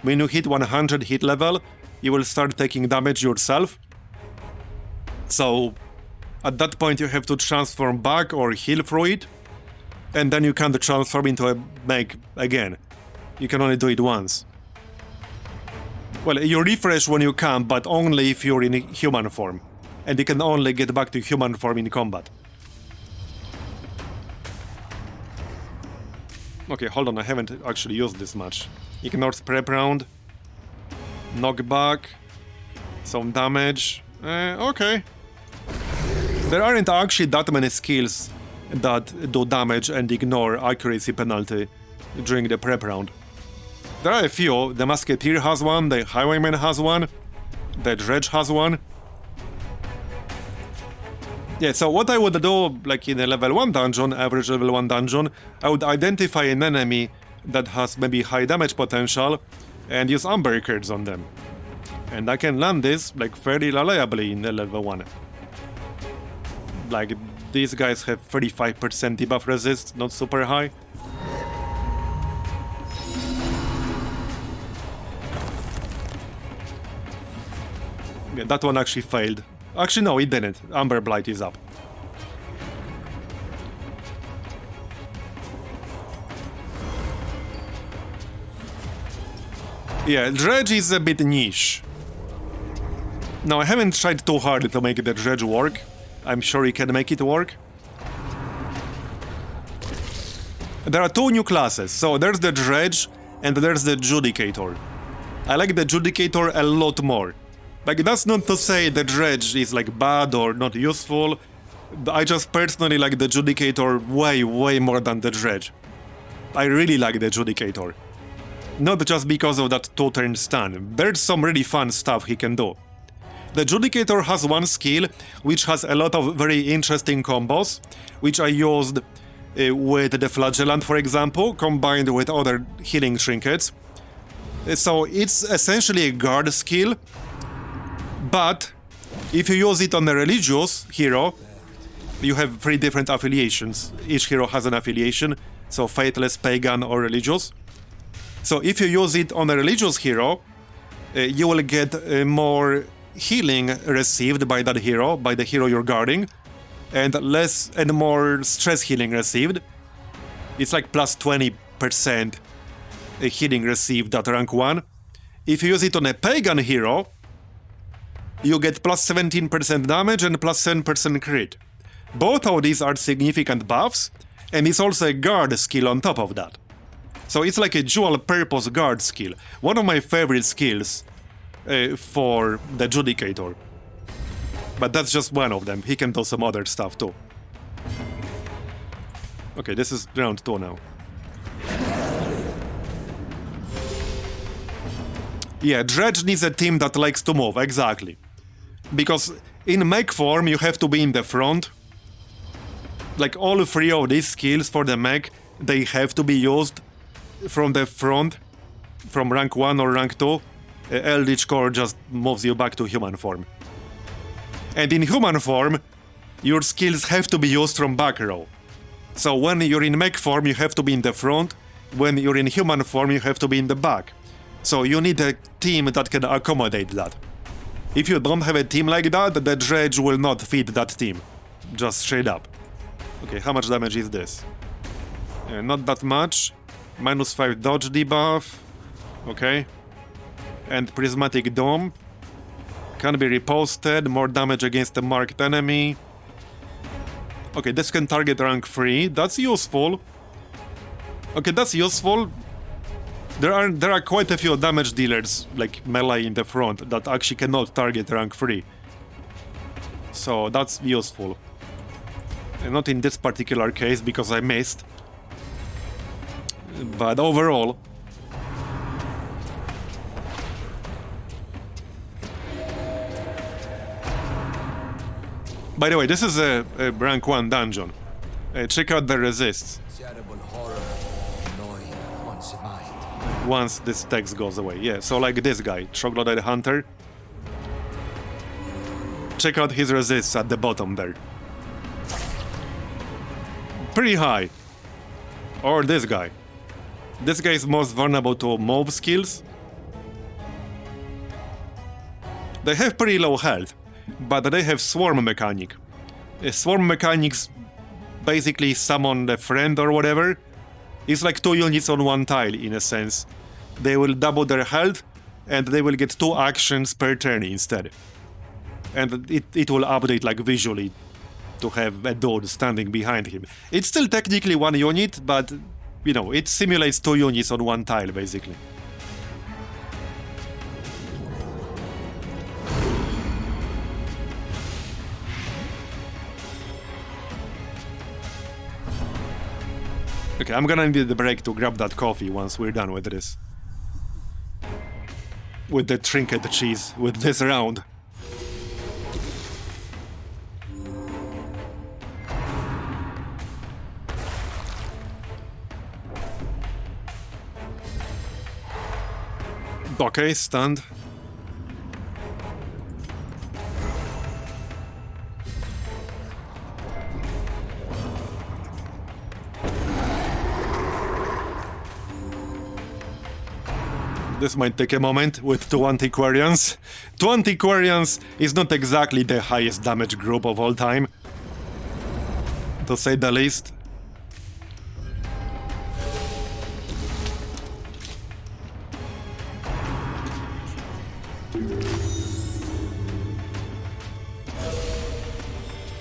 When you hit 100 hit level, you will start taking damage yourself. So at that point you have to transform back or heal through it. And then you can't transform into a mech again. You can only do it once. Well, you refresh when you can, but only if you're in human form. And you can only get back to human form in combat. Okay, hold on, I haven't actually used this much. Ignores prep round. Knockback. Some damage. Okay. There aren't actually that many skills that do damage and ignore accuracy penalty during the prep round. There are a few. The Musketeer has one, the Highwayman has one, the Dredge has one. Yeah, so what I would do, like in a level 1 dungeon, average level 1 dungeon, I would identify an enemy that has maybe high damage potential and use Amber cards on them. And I can land this like fairly reliably in the level 1. Like, these guys have 35% debuff resist, not super high. Yeah, that one actually failed. Actually, no, it didn't. Amber Blight is up. Yeah, Dredge is a bit niche. Now, I haven't tried too hard to make the Dredge work. I'm sure you can make it work. There are two new classes. So there's the Dredge and there's the Judicator. I like the Judicator a lot more. Like, that's not to say the Dredge is like bad or not useful. I just personally like the Judicator way more than the Dredge. I really like the Judicator. Not just because of that 2-turn stun. There's some really fun stuff he can do. The Judicator has one skill which has a lot of very interesting combos, which I used with the Flagellant, for example, combined with other healing trinkets. So it's essentially a guard skill, but if you use it on a religious hero, you have 3 different affiliations. Each hero has an affiliation, so Faithless, Pagan, or Religious. So if you use it on a religious hero, you will get more healing received by that hero, by the hero you're guarding, and less and more stress healing received. It's like plus 20% healing received at rank 1. If you use it on a pagan hero, you get plus 17% damage and plus 10% crit. Both of these are significant buffs, and it's also a guard skill on top of that. So it's like a dual purpose guard skill. One of my favorite skills for the Judicator. But that's just one of them. He can do some other stuff too. Okay, this is round 2 now. Yeah, Dredge needs a team that likes to move, exactly. Because in mech form, you have to be in the front. Like, all 3 of these skills for the mech they have to be used from the front, from rank 1 or rank 2. Eldritch Core just moves you back to human form. And in human form, your skills have to be used from back row. So when you're in mech form, you have to be in the front. When you're in human form, you have to be in the back. So you need a team that can accommodate that. If you don't have a team like that, the Dredge will not fit that team. Just straight up. Okay, how much damage is this? Not that much. -5 dodge debuff. Okay. And Prismatic Dome. Can be reposted. More damage against the marked enemy. Okay, this can target rank 3. That's useful. Okay, that's useful. There are quite a few damage dealers, like melee in the front, that actually cannot target rank 3. So that's useful. And not in this particular case, because I missed. But overall... By the way, this is a rank 1 dungeon. Check out the resists. Terrible horror, gnawing one's mind. Once this text goes away. Yeah, so like this guy, Troglodyte Hunter. Check out his resists at the bottom there. Pretty high. Or this guy. This guy is most vulnerable to move skills. They have pretty low health, but they have swarm mechanic. Swarm mechanics basically summon a friend or whatever. It's like 2 units on one tile in a sense. They will double their health and they will get 2 actions per turn instead. And it will update like visually to have a dude standing behind him. It's still technically 1 unit, but you know, it simulates 2 units on one tile basically. Okay, I'm gonna need the break to grab that coffee once we're done with this. With the Trinket cheese, with this round. Okay, stunned. This might take a moment with 2 Antiquarians. 2 Antiquarians is not exactly the highest damage group of all time, to say the least.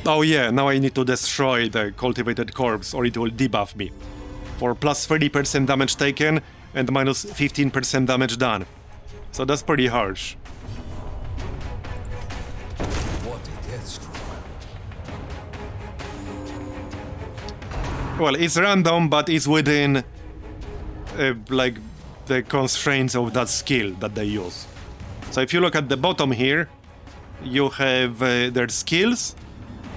Oh yeah, now I need to destroy the cultivated corpse or it will debuff me. For plus 30% damage taken and minus 15% damage done. So that's pretty harsh. What a death stroke. Well, it's random, but it's within like the constraints of that skill that they use. So if you look at the bottom here, you have their skills,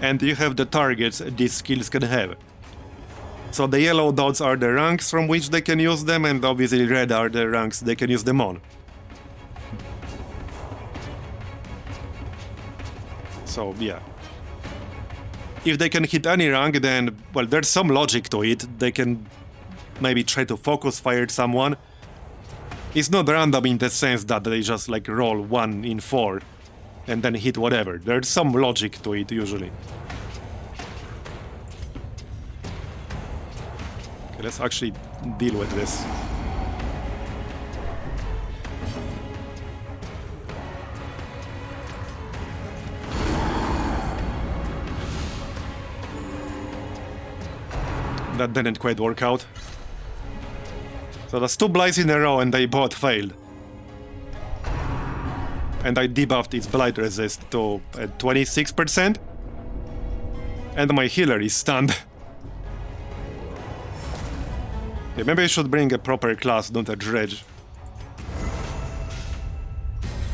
and you have the targets these skills can have. So the yellow dots are the ranks from which they can use them, and obviously red are the ranks they can use them on. So yeah. If they can hit any rank, then, well, there's some logic to it. They can maybe try to focus fire someone. It's not random in the sense that they just like roll 1 in 4 and then hit whatever. There's some logic to it usually. Okay, let's actually deal with this. That didn't quite work out. So that's 2 blights in a row and they both failed. And I debuffed its blight resist to 26%. And my healer is stunned. Okay, maybe I should bring a proper class, not a dredge.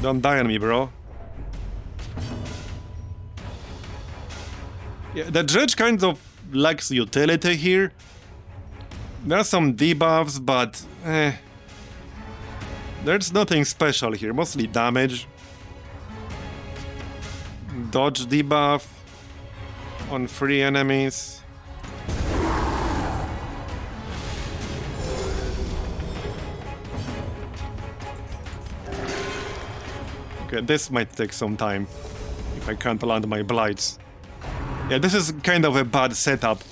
Don't die on me, bro. Yeah, the dredge kind of lacks utility here. There are some debuffs, but there's nothing special here. Mostly damage. Dodge debuff on free enemies. Okay, this might take some time if I can't land my blights. Yeah, this is kind of a bad setup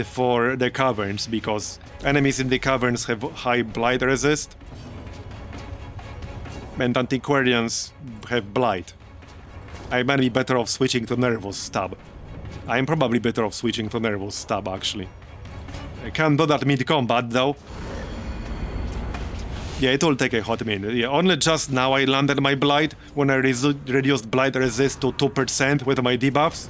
for the Caverns, because enemies in the Caverns have high blight resist, and antiquarians have blight. I might be better off switching to Nervous Stab. I'm probably better off switching to Nervous Stab, actually. I can't do that mid-combat, though. Yeah, it will take a hot minute. Yeah, only just now I landed my blight when I reduced blight resist to 2% with my debuffs.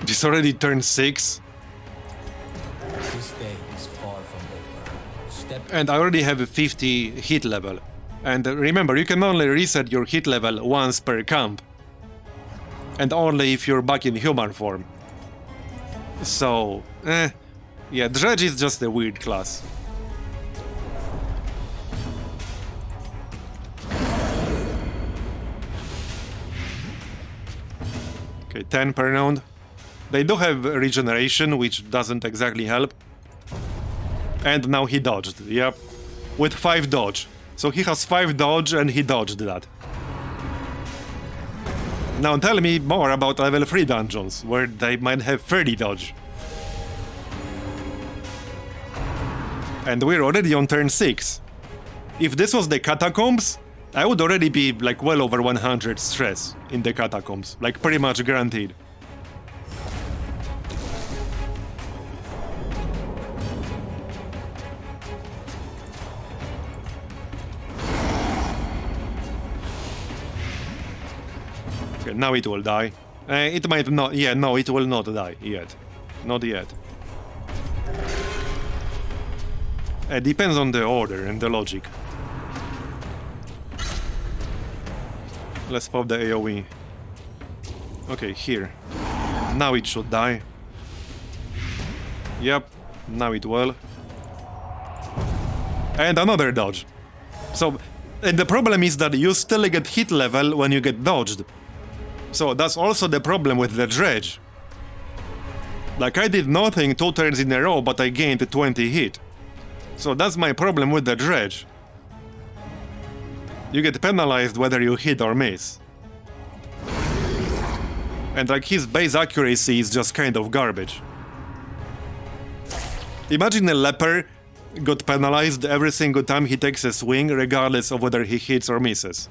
It's already turn 6. This day is far from over. And I already have a 50 hit level. And remember, you can only reset your hit level once per camp. And only if you're back in human form. So, yeah, Dredge is just a weird class. Okay, 10 per round. They do have regeneration, which doesn't exactly help. And now he dodged, yep. With 5 dodge. So he has 5 dodge and he dodged that. Now tell me more about level 3 dungeons, where they might have 30 dodge. And we're already on turn 6. If this was the Catacombs, I would already be like well over 100 stress in the Catacombs, like pretty much guaranteed. Okay, now it will die. It might not. Yeah, no, it will not die yet. Not yet. It depends on the order and the logic. Let's pop the AoE. Okay, here. Now it should die. Yep, now it will. And another dodge. So, and the problem is that you still get hit level when you get dodged. So that's also the problem with the Dredge. Like, I did nothing 2 turns in a row, but I gained 20 hit. So that's my problem with the Dredge. You get penalized whether you hit or miss. And like, his base accuracy is just kind of garbage. Imagine a leper got penalized every single time he takes a swing, regardless of whether he hits or misses.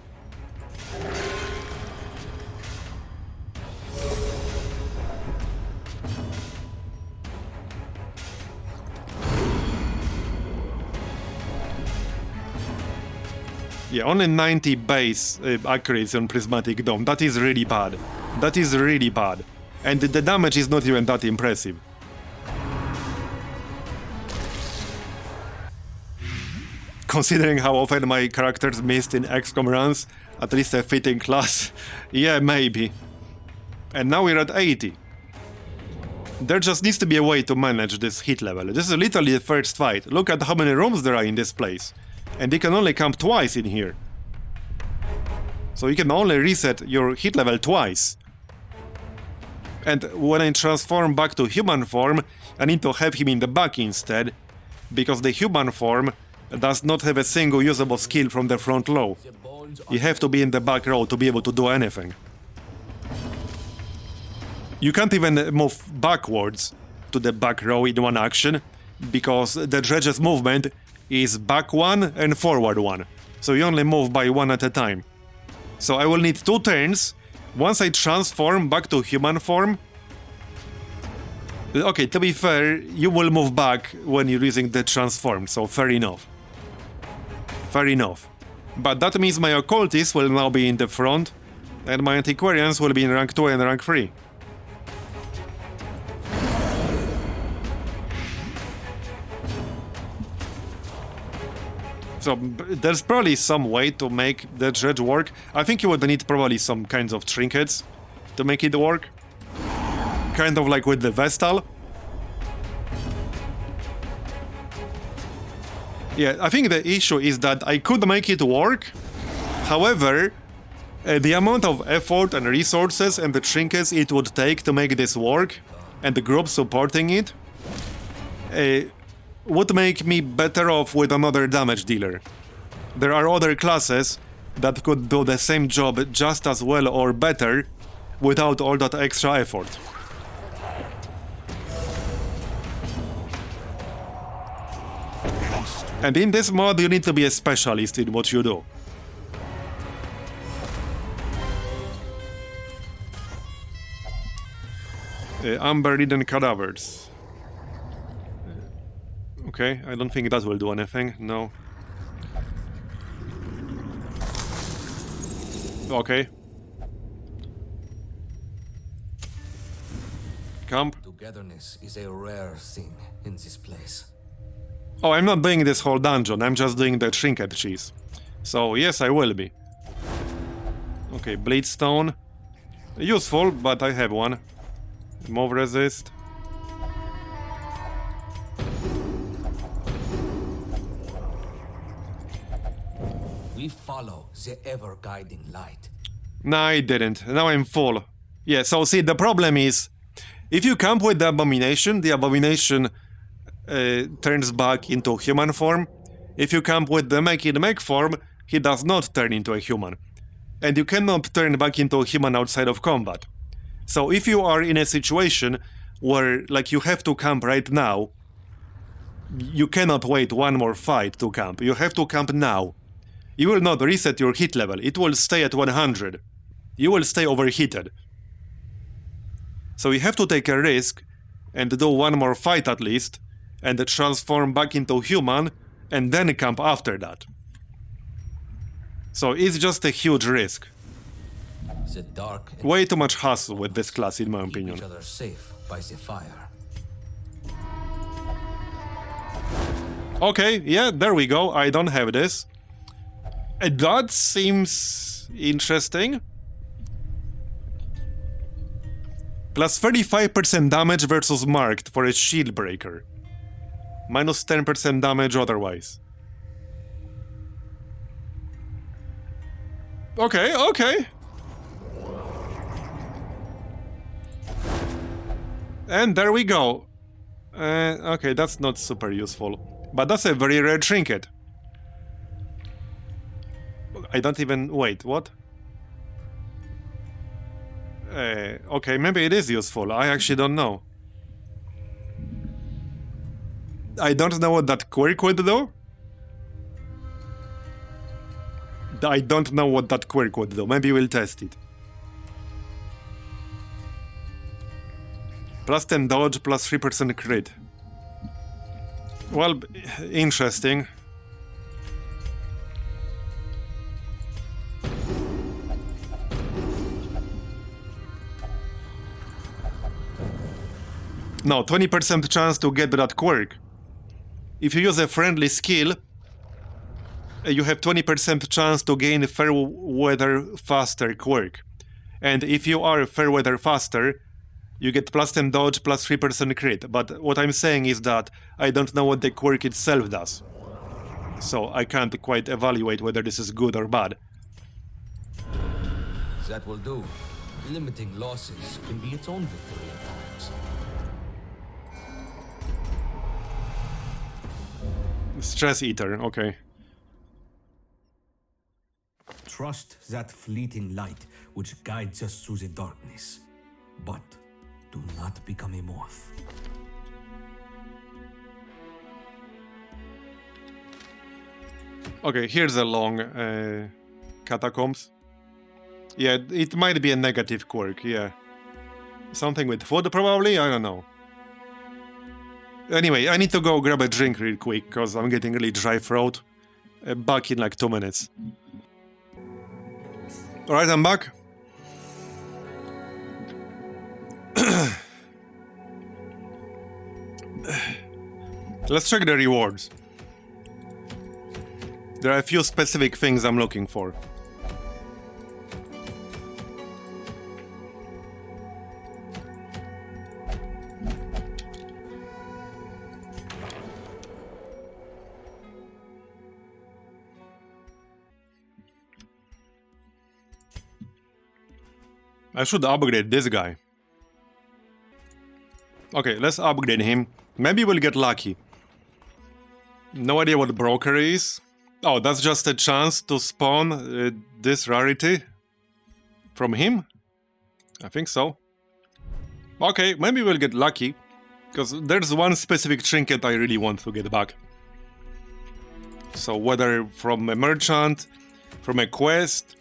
Yeah, only 90 base accuracy on Prismatic Dome. That is really bad. That is really bad. And the damage is not even that impressive. Considering how often my characters missed in XCOM runs, at least a fitting class. Yeah, maybe. And now we're at 80. There just needs to be a way to manage this hit level. This is literally the first fight. Look at how many rooms there are in this place. And they can only camp twice in here. So you can only reset your hit level twice. And when I transform back to human form, I need to have him in the back instead, because the human form does not have a single usable skill from the front row. You have to be in the back row to be able to do anything. You can't even move backwards to the back row in one action, because the Dredge's movement is back 1 and forward 1. So you only move by 1 at a time. So I will need 2 turns. Once I transform back to human form... Okay, to be fair, you will move back when you're using the transform, so fair enough. Fair enough. But that means my occultists will now be in the front, and my antiquarians will be in rank 2 and rank 3. So there's probably some way to make the dredge work. I think you would need probably some kinds of trinkets to make it work. Kind of like with the Vestal. Yeah, I think the issue is that I could make it work. However, the amount of effort and resources and the trinkets it would take to make this work, and the group supporting it, would make me better off with another damage dealer. There are other classes that could do the same job just as well or better without all that extra effort. And in this mod, you need to be a specialist in what you do. Amber-ridden cadavers. Okay, I don't think that will do anything, no. Okay. Camp. Togetherness is a rare thing in this place. Oh, I'm not doing this whole dungeon, I'm just doing the trinket cheese. So, yes, I will be. Okay, bleedstone. Useful, but I have one. Move resist. We follow the ever-guiding light. No, I didn't. Now I'm full. Yeah, so see, the problem is, if you camp with the abomination turns back into human form. If you camp with the mech in mech form, he does not turn into a human. And you cannot turn back into a human outside of combat. So if you are in a situation where, like, you have to camp right now, you cannot wait one more fight to camp. You have to camp now. You will not reset your hit level. It will stay at 100. You will stay overheated. So you have to take a risk and do one more fight at least, and transform back into human, and then camp after that. So it's just a huge risk. The dark Way too much hassle with this class, in my keep opinion. each other safe by the fire. Okay, yeah, there we go. I don't have this. That seems interesting. Plus 35% damage versus marked for a shield breaker. Minus 10% damage otherwise. Okay, okay. And there we go. Okay, that's not super useful. But that's a very rare trinket. I don't even... Wait, what? Okay, maybe it is useful. I actually don't know. I don't know what that quirk would do. I don't know what that quirk would do. Maybe we'll test it. Plus 10 dodge, plus 3% crit. Well, interesting. No, 20% chance to get that quirk. If you use a friendly skill, you have 20% chance to gain Fairweather Faster quirk. And if you are Fairweather Faster, you get plus 10 dodge, plus 3% crit. But what I'm saying is that I don't know what the quirk itself does. So I can't quite evaluate whether this is good or bad. That will do. Limiting losses can be its own victory at times. Stress Eater, okay. Trust that fleeting light which guides us through the darkness. But do not become a moth. Okay, here's a long Catacombs. Yeah, it might be a negative quirk, yeah. Something with food, probably? I don't know. Anyway, I need to go grab a drink real quick, because I'm getting really dry throat. Back in like 2 minutes. Alright, I'm back. Let's check the rewards. There are a few specific things I'm looking for. I should upgrade this guy. Okay, let's upgrade him. Maybe we'll get lucky. No idea what broker is. Oh, that's just a chance to spawn this rarity from him? I think so. Okay, maybe we'll get lucky. Because there's one specific trinket I really want to get back. So whether from a merchant, from a quest,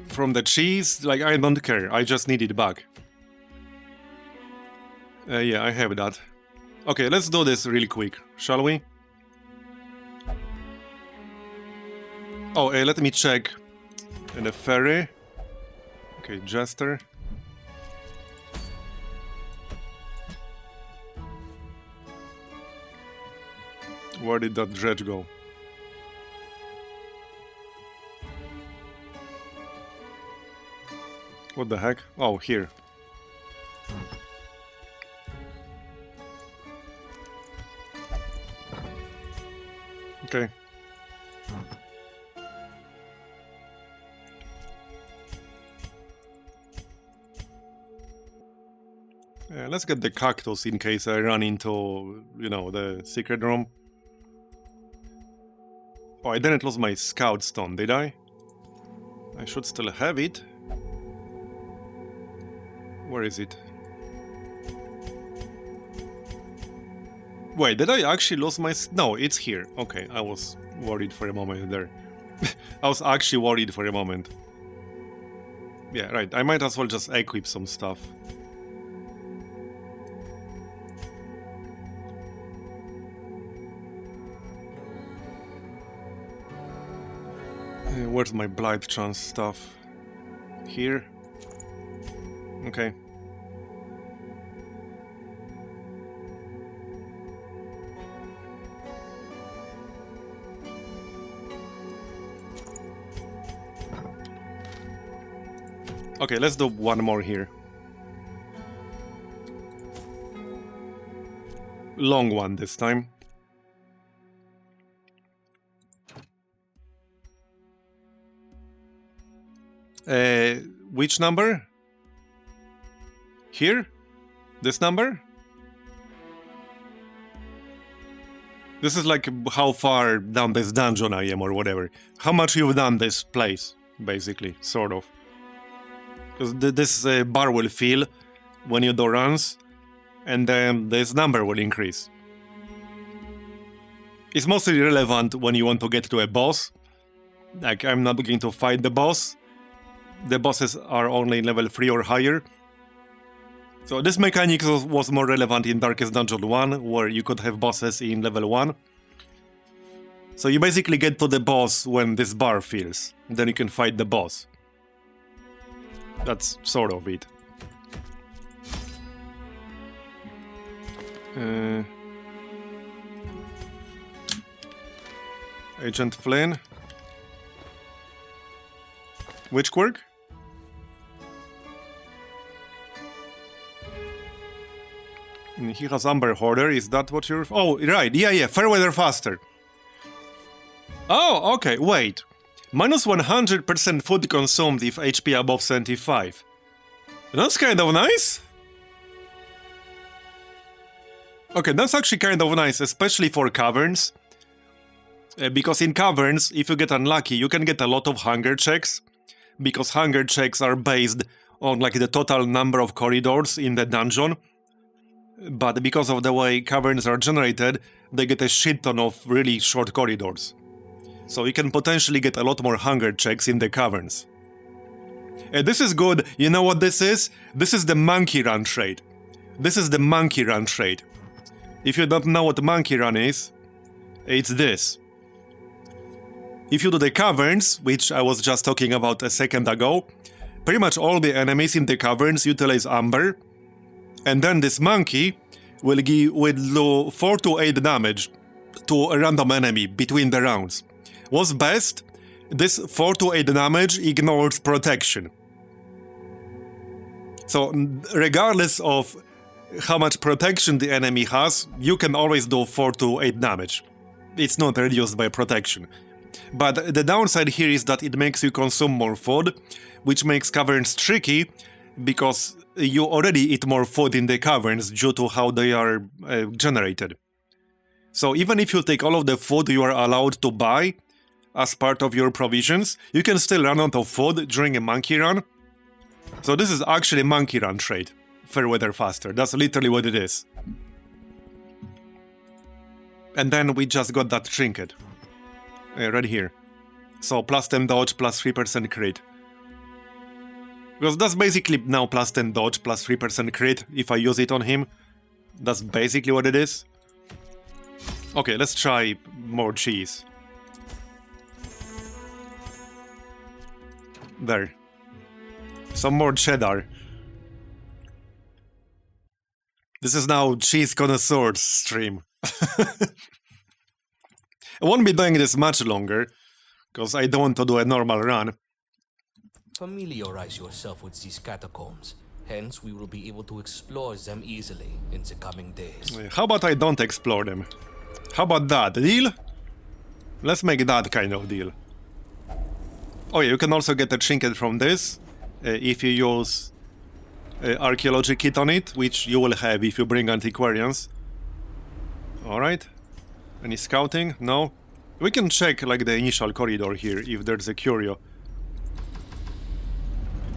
from the cheese, like, I don't care. I just need it back. Yeah, I have that. Okay, let's do this really quick, shall we? Oh, let me check. The ferry. Okay, Jester. Where did that dredge go? What the heck? Oh, here. Okay. Let's get the cactus in case I run into, you know, the secret room. Oh, I didn't lose my scout stone, did I? I should still have it. Where is it? Wait, did I actually lose my... No, it's here. Okay, I was worried for a moment there. I was actually worried for a moment. Yeah, right. I might as well just equip some stuff. Where's my Blight Chance stuff? Here? Okay. Okay, let's do one more here. Long one this time. Which number? Here? This number? This is like how far down this dungeon I am or whatever. How much you've done this place, basically, sort of. Because this bar will fill when you do runs, and then this number will increase. It's mostly relevant when you want to get to a boss. Like, I'm not going to fight the boss. The bosses are only level 3 or higher. So this mechanic was more relevant in Darkest Dungeon 1, where you could have bosses in level 1. So you basically get to the boss when this bar fills. Then you can fight the boss. That's sort of it. Agent Flynn. Which quirk? He has Amber Hoarder, is that what you're... Oh, right, yeah, Fairweather Faster. Oh, okay, wait. Minus 100% food consumed if HP above 75. That's kind of nice. Okay, that's actually kind of nice, especially for Caverns. Because in Caverns, if you get unlucky, you can get a lot of hunger checks. Because hunger checks are based on like the total number of corridors in the dungeon. But because of the way caverns are generated, they get a shit ton of really short corridors. So you can potentially get a lot more hunger checks in the caverns. This is good. You know what this is? This is the monkey run trade. This is the monkey run trade. If you don't know what monkey run is, it's this. If you do the caverns, which I was just talking about a second ago, pretty much all the enemies in the caverns utilize amber, and then this monkey will do 4 to 8 damage to a random enemy between the rounds. What's best? This 4 to 8 damage ignores protection. So regardless of how much protection the enemy has, you can always do 4 to 8 damage. It's not reduced by protection. But the downside here is that it makes you consume more food, which makes caverns tricky, because you already eat more food in the caverns due to how they are generated. So even if you take all of the food you are allowed to buy as part of your provisions, you can still run out of food during a monkey run. So this is actually a monkey run trait. Fair weather faster. That's literally what it is. And then we just got that trinket. Right here. So plus 10 dodge, plus 3% crit. Because that's basically now plus 10 dodge, plus 3% crit if I use it on him. That's basically what it is. Okay, let's try more cheese. There. Some more cheddar. This is now cheese connoisseurs stream. I won't be doing this much longer, because I don't want to do a normal run. Familiarize yourself with these catacombs. Hence, we will be able to explore them easily in the coming days. How about I don't explore them? How about that? Deal? Let's make that kind of deal. Oh yeah, you can also get a trinket from this, if you use archaeology kit on it, which you will have if you bring antiquarians. Alright. Any scouting? No? We can check like the initial corridor here, if there's a curio.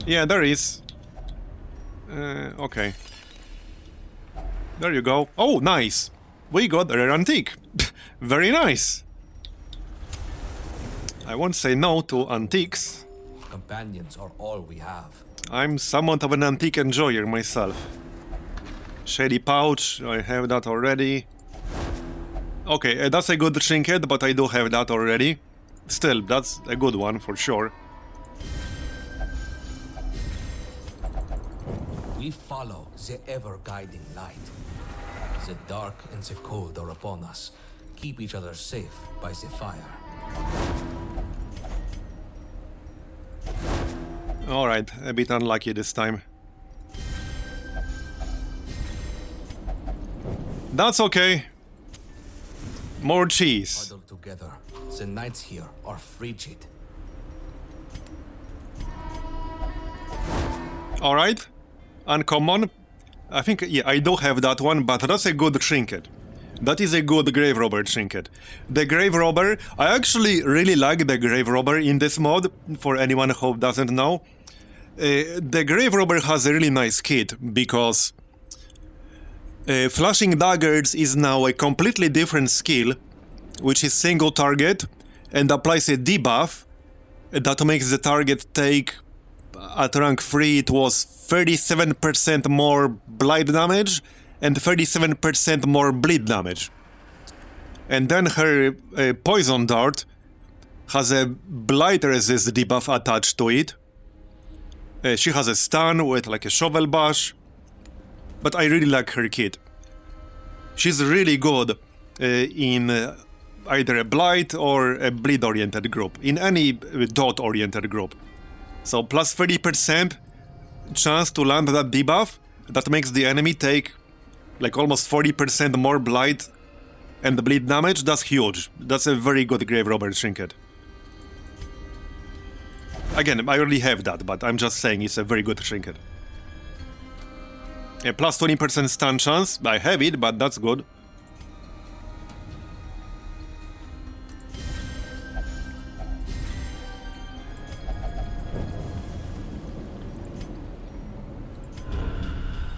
Yeah, there is. Okay. There you go. Oh, nice! We got a rare antique. Very nice! I won't say no to antiques. Companions are all we have. I'm somewhat of an antique enjoyer myself. Shady pouch, I have that already. Okay, that's a good trinket, but I do have that already. Still, that's a good one for sure. We follow the ever-guiding light. The dark and the cold are upon us. Keep each other safe by the fire. Alright, a bit unlucky this time. That's okay. More cheese. Huddled together, the nights here are frigid. Alright. Uncommon. I think, yeah, I do have that one, but that's a good trinket. That is a good grave robber trinket. The grave robber, I actually really like the grave robber in this mod, for anyone who doesn't know. The grave robber has a really nice kit, because flashing daggers is now a completely different skill, which is single target, and applies a debuff that makes the target take, at rank 3 it was 37% more blight damage, and 37% more bleed damage. And then her poison dart has a blight resist debuff attached to it. She has a stun with like a shovel bash, but I really like her kit. She's really good in either a blight or a bleed oriented group, in any dot oriented group. So plus 30% chance to land that debuff, that makes the enemy take like almost 40% more blight and bleed damage. That's huge. That's a very good grave robber trinket. Again, I already have that, but I'm just saying it's a very good trinket. A plus 20% stun chance. I have it, but that's good.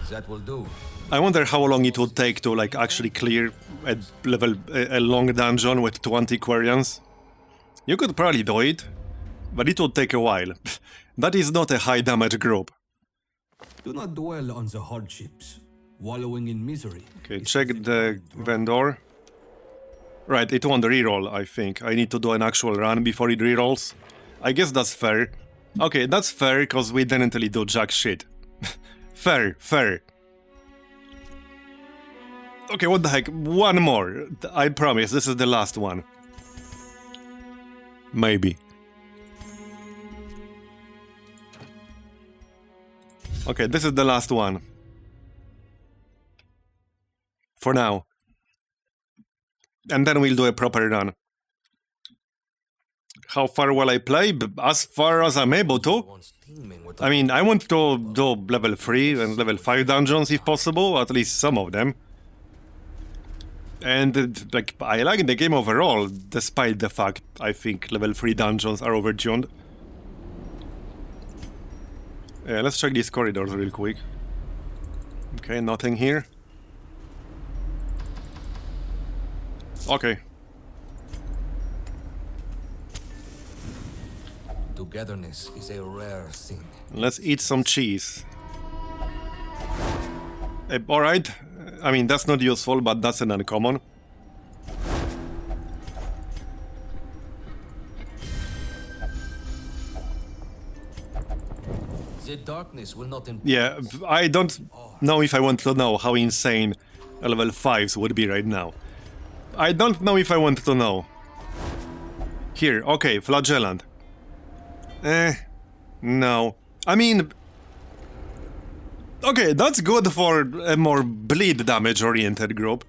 That will do. I wonder how long it would take to like actually clear a long dungeon with 2 antiquarians. You could probably do it, but it would take a while. That is not a high damage group. Do not dwell on the hardships. Wallowing in misery. Okay, check the vendor. Right, it won't reroll, I think. I need to do an actual run before it rerolls. I guess that's fair. Okay, that's fair, because we didn't really do jack shit. Fair, fair. Okay, what the heck? One more. I promise, this is the last one. Maybe. Okay, this is the last one. For now. And then we'll do a proper run. How far will I play? As far as I'm able to. I mean, I want to do level 3 and level 5 dungeons if possible, at least some of them. And like, I like the game overall, despite the fact I think level 3 dungeons are overtuned. Let's check these corridors real quick. Okay, nothing here. Okay. Togetherness is a rare thing. Let's eat some cheese. Alright. I mean, that's not useful, but that's an uncommon. The darkness will not Yeah, I don't know if I want to know how insane level 5s would be right now. I don't know if I want to know. Here, okay, Flagellant. No. I mean... Okay, that's good for a more bleed damage-oriented group.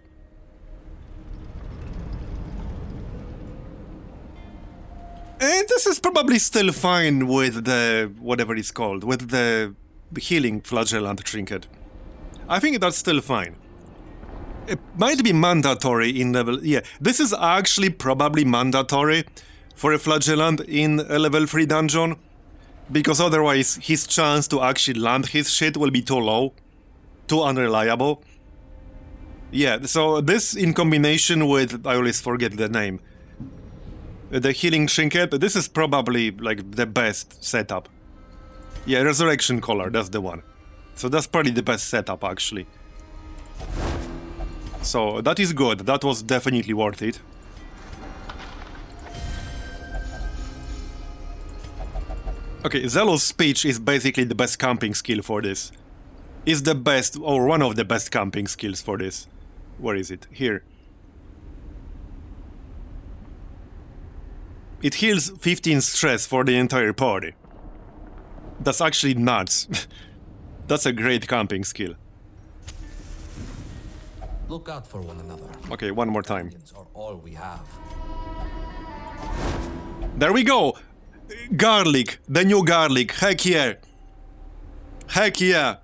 And this is probably still fine with the... whatever it's called, with the healing Flagellant Trinket. I think that's still fine. It might be mandatory in level... Yeah, this is actually probably mandatory for a Flagellant in a level 3 dungeon. Because otherwise his chance to actually land his shit will be too low. Too unreliable. Yeah, so this in combination with... I always forget the name. The healing Trinket, this is probably like the best setup. Yeah, Resurrection Collar, that's the one. So that's probably the best setup actually. So that is good, that was definitely worth it. Okay, Zealous Speech is basically the best camping skill for this. Is the best, or one of the best camping skills for this. Where is it? Here. It heals 15 stress for the entire party. That's actually nuts. That's a great camping skill. look out for one another. Okay, one more time. Are all we have. There we go! Garlic! The new garlic! Heck yeah! Heck yeah!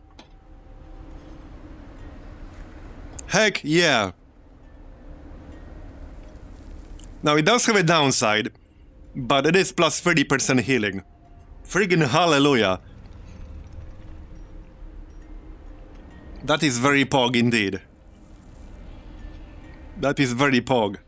Heck yeah! Now it does have a downside, but it is plus 30% healing. Friggin' hallelujah! That is very pog indeed. That is very pog.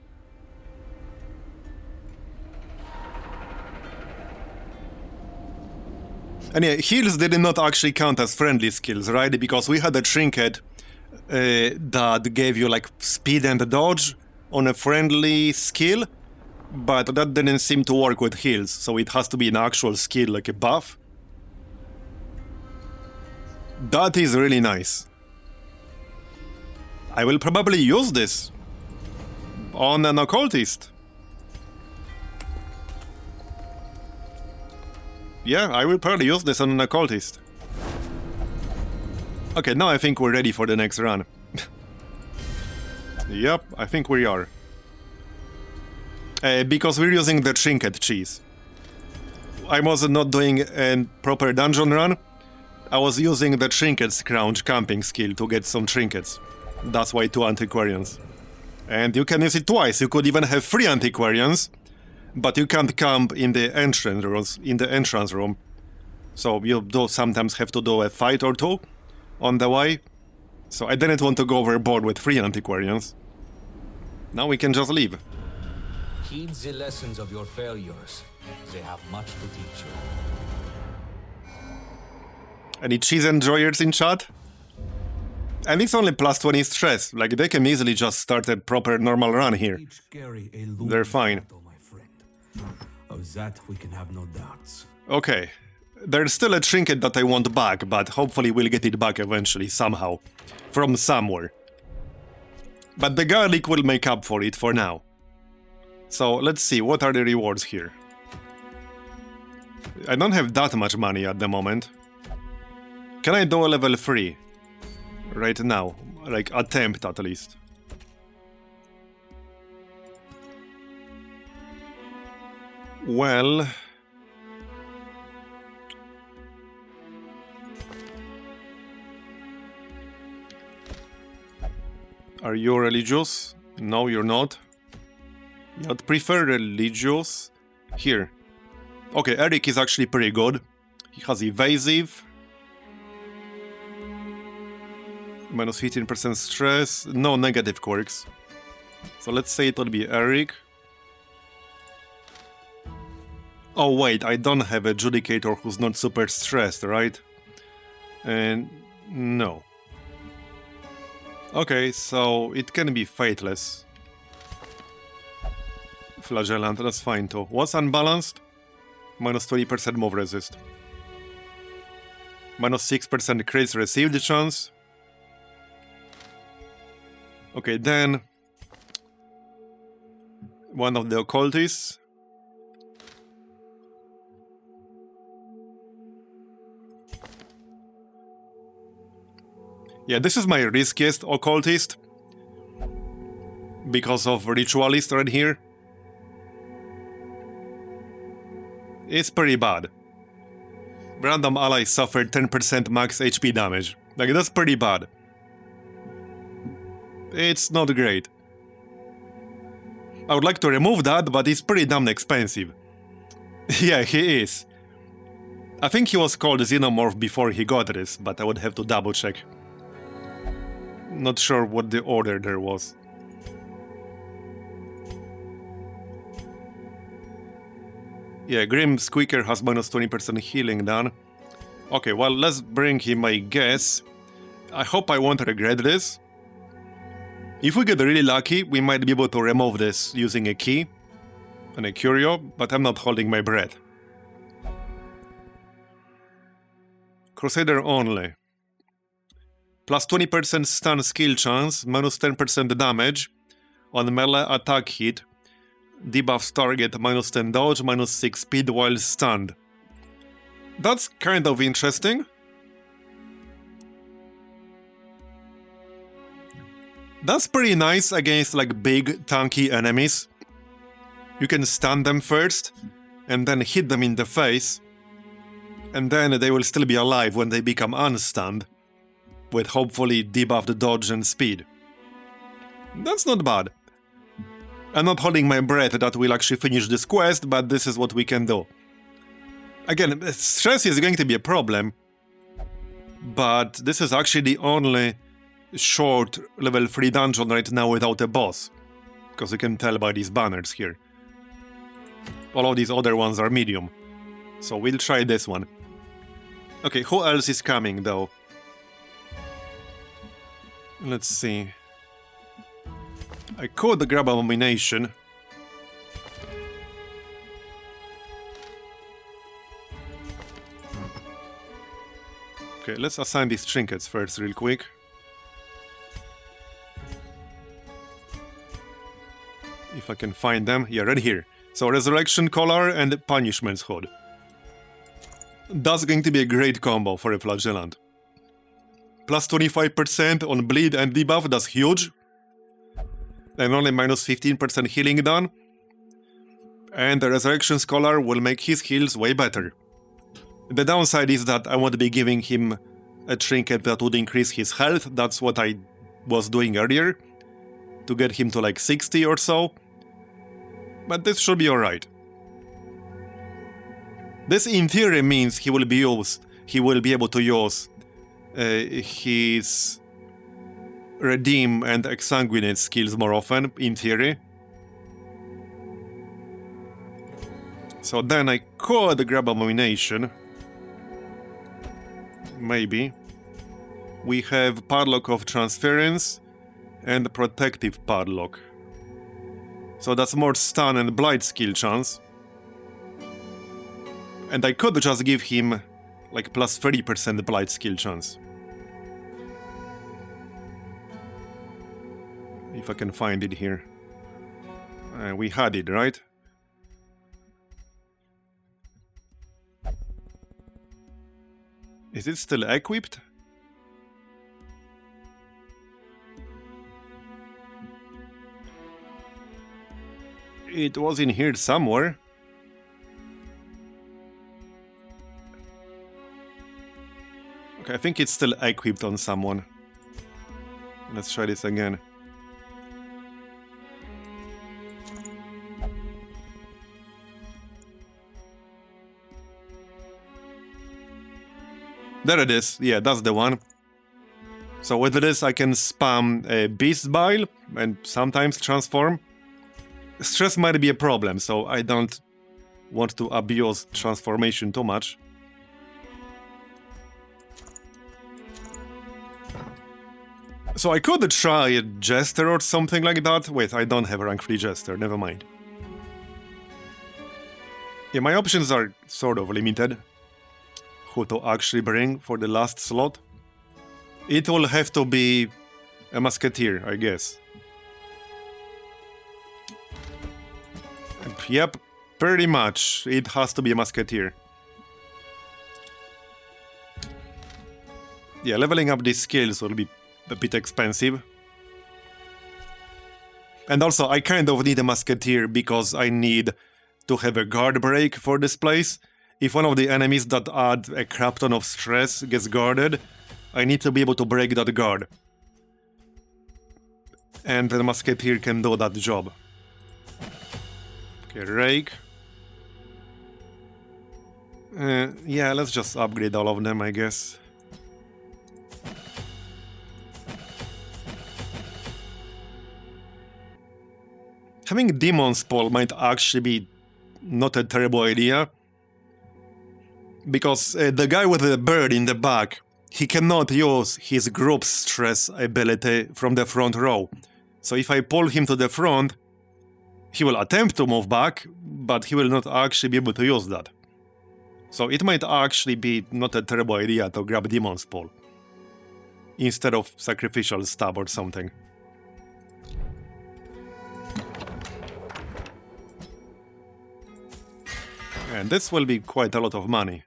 And yeah, heals did not actually count as friendly skills, right? Because we had a trinket that gave you like speed and dodge on a friendly skill, but that didn't seem to work with heals, so it has to be an actual skill, like a buff. That is really nice. I will probably use this on an occultist. Yeah, I will probably use this on an occultist. Okay, now I think we're ready for the next run. Yep, I think we are. Because we're using the Trinket cheese. I was not doing a proper dungeon run. I was using the Trinket Scrounge camping skill to get some trinkets. That's why 2 antiquarians. And you can use it twice. You could even have 3 antiquarians, but you can't camp in the entrance room. So you do sometimes have to do a fight or 2 on the way. So I didn't want to go overboard with 3 antiquarians. Now we can just leave. Heed the lessons of your failures. They have much to teach you. Any cheese enjoyers in chat? And it's only plus 20 stress. Like, they can easily just start a proper normal run here. They're fine. Of that we can have no doubts. Okay. There's still a trinket that I want back, but hopefully we'll get it back eventually, somehow. From somewhere. But the garlic will make up for it for now. So, let's see, what are the rewards here? I don't have that much money at the moment. Can I do a level 3? Right now. Like, attempt at least. Well... Are you religious? No, you're not. You'd prefer religious? Here. Okay, Eric is actually pretty good. He has evasive. Minus 15% stress. No negative quirks. So let's say it would be Eric. Oh wait, I don't have a Judicator who's not super stressed, right? And no. Okay, so it can be Fateless. Flagellant, that's fine too. What's unbalanced? Minus 20% move resist. Minus 6% crits received chance. Okay, then... one of the occultists. Yeah, this is my riskiest occultist. Because of ritualist right here. It's pretty bad. Random ally suffered 10% max HP damage. Like, that's pretty bad. It's not great. I would like to remove that, but it's pretty damn expensive. Yeah, he is. I think he was called Xenomorph before he got this, but I would have to double check. Not sure what the order there was. Yeah, Grim Squeaker has minus 20% healing done. Okay, well, let's bring him, I guess. I hope I won't regret this. If we get really lucky, we might be able to remove this using a key and a curio, but I'm not holding my breath. Crusader only. Plus 20% stun skill chance, minus 10% damage on melee attack hit. Debuffs target minus 10 dodge, minus 6 speed while stunned. That's kind of interesting. That's pretty nice against like big tanky enemies. You can stun them first and then hit them in the face, and then they will still be alive when they become unstunned, with hopefully debuffed dodge and speed. That's not bad. I'm not holding my breath that we'll actually finish this quest, but this is what we can do. Again, stress is going to be a problem, but this is actually the only short level 3 dungeon right now without a boss, because you can tell by these banners here. All of these other ones are medium, so we'll try this one. Okay, who else is coming though? Let's see. I could grab Abomination. Okay, let's assign these trinkets first real quick. If I can find them. Yeah, right here. So Resurrection Collar and Punishment's Hood. That's going to be a great combo for a Flagellant. Plus 25% on bleed and debuff, that's huge. And only minus 15% healing done. And the Resurrection Scholar will make his heals way better. The downside is that I won't be giving him a trinket that would increase his health. That's what I was doing earlier, to get him to like 60 or so. But this should be alright. This in theory means he will be able to use his Redeem and Exsanguinate skills more often, in theory. So then I could grab Abomination. Maybe. We have Padlock of Transference and Protective Padlock. So that's more stun and blight skill chance. And I could just give him like plus 30% blight skill chance. If I can find it here. We had it, right? Is it still equipped? It was in here somewhere. Okay, I think it's still equipped on someone. Let's try this again. There it is. Yeah, that's the one. So with this I can spam a Beast Bile and sometimes transform. Stress might be a problem, so I don't want to abuse transformation too much. So I could try a Jester or something like that. Wait, I don't have a rank 3 Jester, never mind. Yeah, my options are sort of limited. Who to actually bring for the last slot? It will have to be a Musketeer, I guess. Yep, pretty much. It has to be a Musketeer. Yeah, leveling up these skills will be a bit expensive. And also, I kind of need a Musketeer because I need to have a guard break for this place. If one of the enemies that add a crap ton of stress gets guarded, I need to be able to break that guard. And the Musketeer can do that job. Okay, Rake. Yeah, let's just upgrade all of them, I guess. Having Demon's Paw might actually be not a terrible idea. Because the guy with the bird in the back, he cannot use his group stress ability from the front row. So if I pull him to the front, he will attempt to move back, but he will not actually be able to use that. So it might actually be not a terrible idea to grab Demon's Paw instead of Sacrificial Stab or something. And this will be quite a lot of money.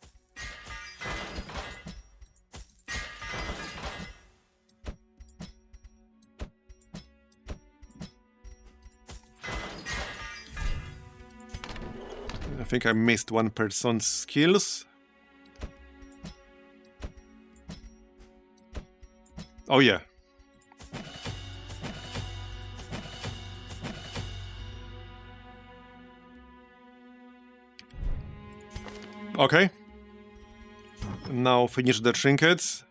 I think I missed one person's skills. Oh yeah. Okay. Now finish the trinkets.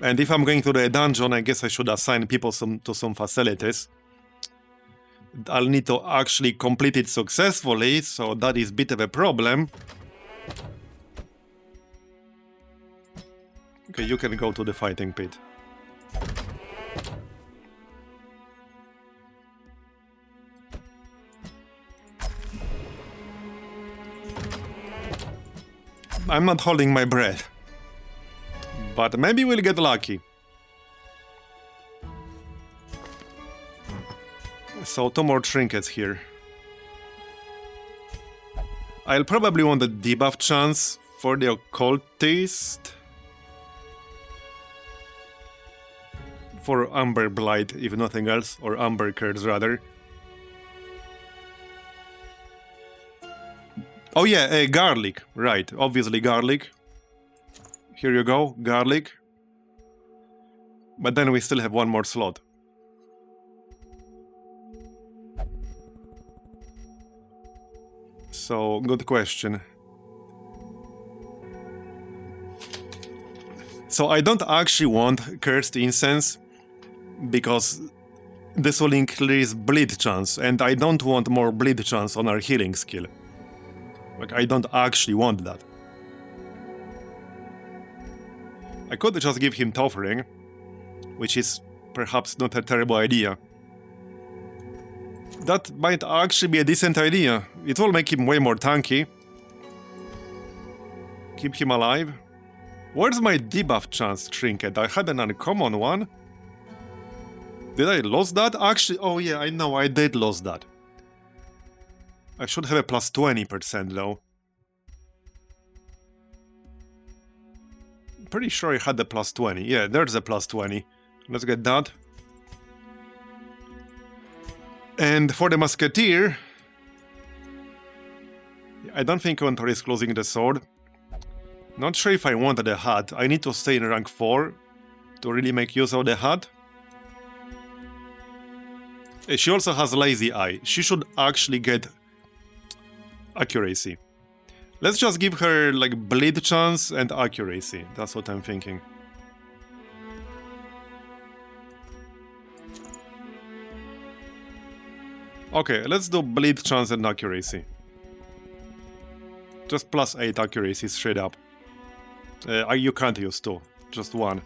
And if I'm going to the dungeon, I guess I should assign people to some facilities. I'll need to actually complete it successfully, so that is a bit of a problem. Okay, you can go to the fighting pit. I'm not holding my breath. But maybe we'll get lucky. So 2 more trinkets here. I'll probably want the debuff chance for the occultist. For Amber Blight, if nothing else, or Amber Curse rather. Oh yeah, garlic, right, obviously garlic. Here you go, garlic. But then we still have one more slot. So, good question. So I don't actually want Cursed Incense, because this will increase bleed chance, and I don't want more bleed chance on our healing skill. Like, I don't actually want that. I could just give him Toffering, which is perhaps not a terrible idea. That might actually be a decent idea. It will make him way more tanky. Keep him alive. Where's my debuff chance trinket? I had an uncommon one. Did I lose that? Actually, oh yeah, I know I did lose that. I should have a plus 20% though. pretty sure I had the plus 20. Yeah, there's a plus 20. Let's get that. And for the Musketeer, I don't think I want to risk losing the sword. Not sure if I wanted a hat. I need to stay in rank 4 to really make use of the hat. She also has Lazy Eye. She should actually get accuracy. Let's just give her like bleed chance and accuracy. That's what I'm thinking. Okay, let's do bleed chance and accuracy. Just plus 8 accuracy straight up. You can't use 2, just 1.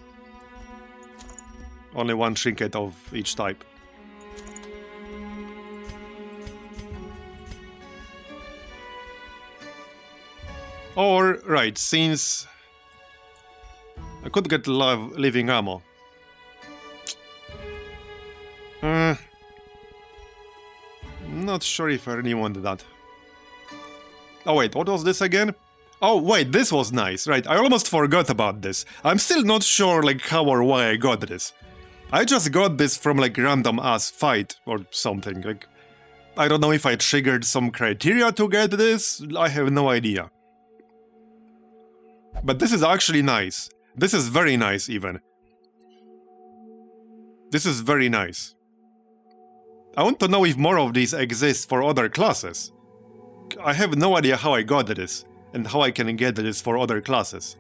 Only 1 trinket of each type. Or, right, since I could get living ammo. Not sure if I really want that. Oh wait, what was this again? Oh wait, this was nice, right, I almost forgot about this. I'm still not sure like how or why I got this. I just got this from like random ass fight or something, like I don't know if I triggered some criteria to get this, I have no idea. But this is actually nice. This is very nice even. This is very nice. I want to know if more of these exist for other classes. I have no idea how I got this, and how I can get this for other classes.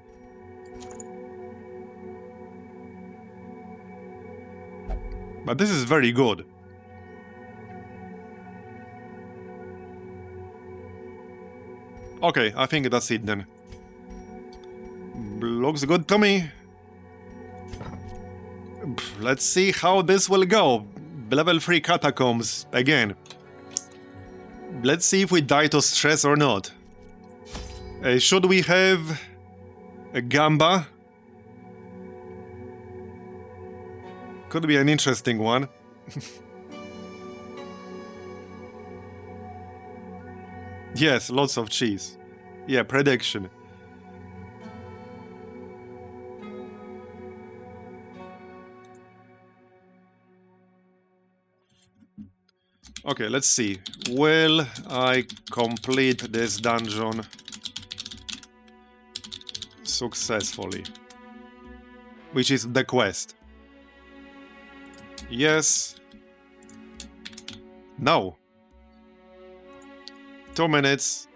But this is very good. Okay, I think that's it then. Looks good to me. Let's see how this will go. Level 3 Catacombs, again. Let's see if we die to stress or not. Should we have a Gamba? Could be an interesting one. Yes, lots of cheese. Yeah, prediction. Okay, let's see. Will I complete this dungeon successfully? Which is the quest. Yes. No. 2 minutes.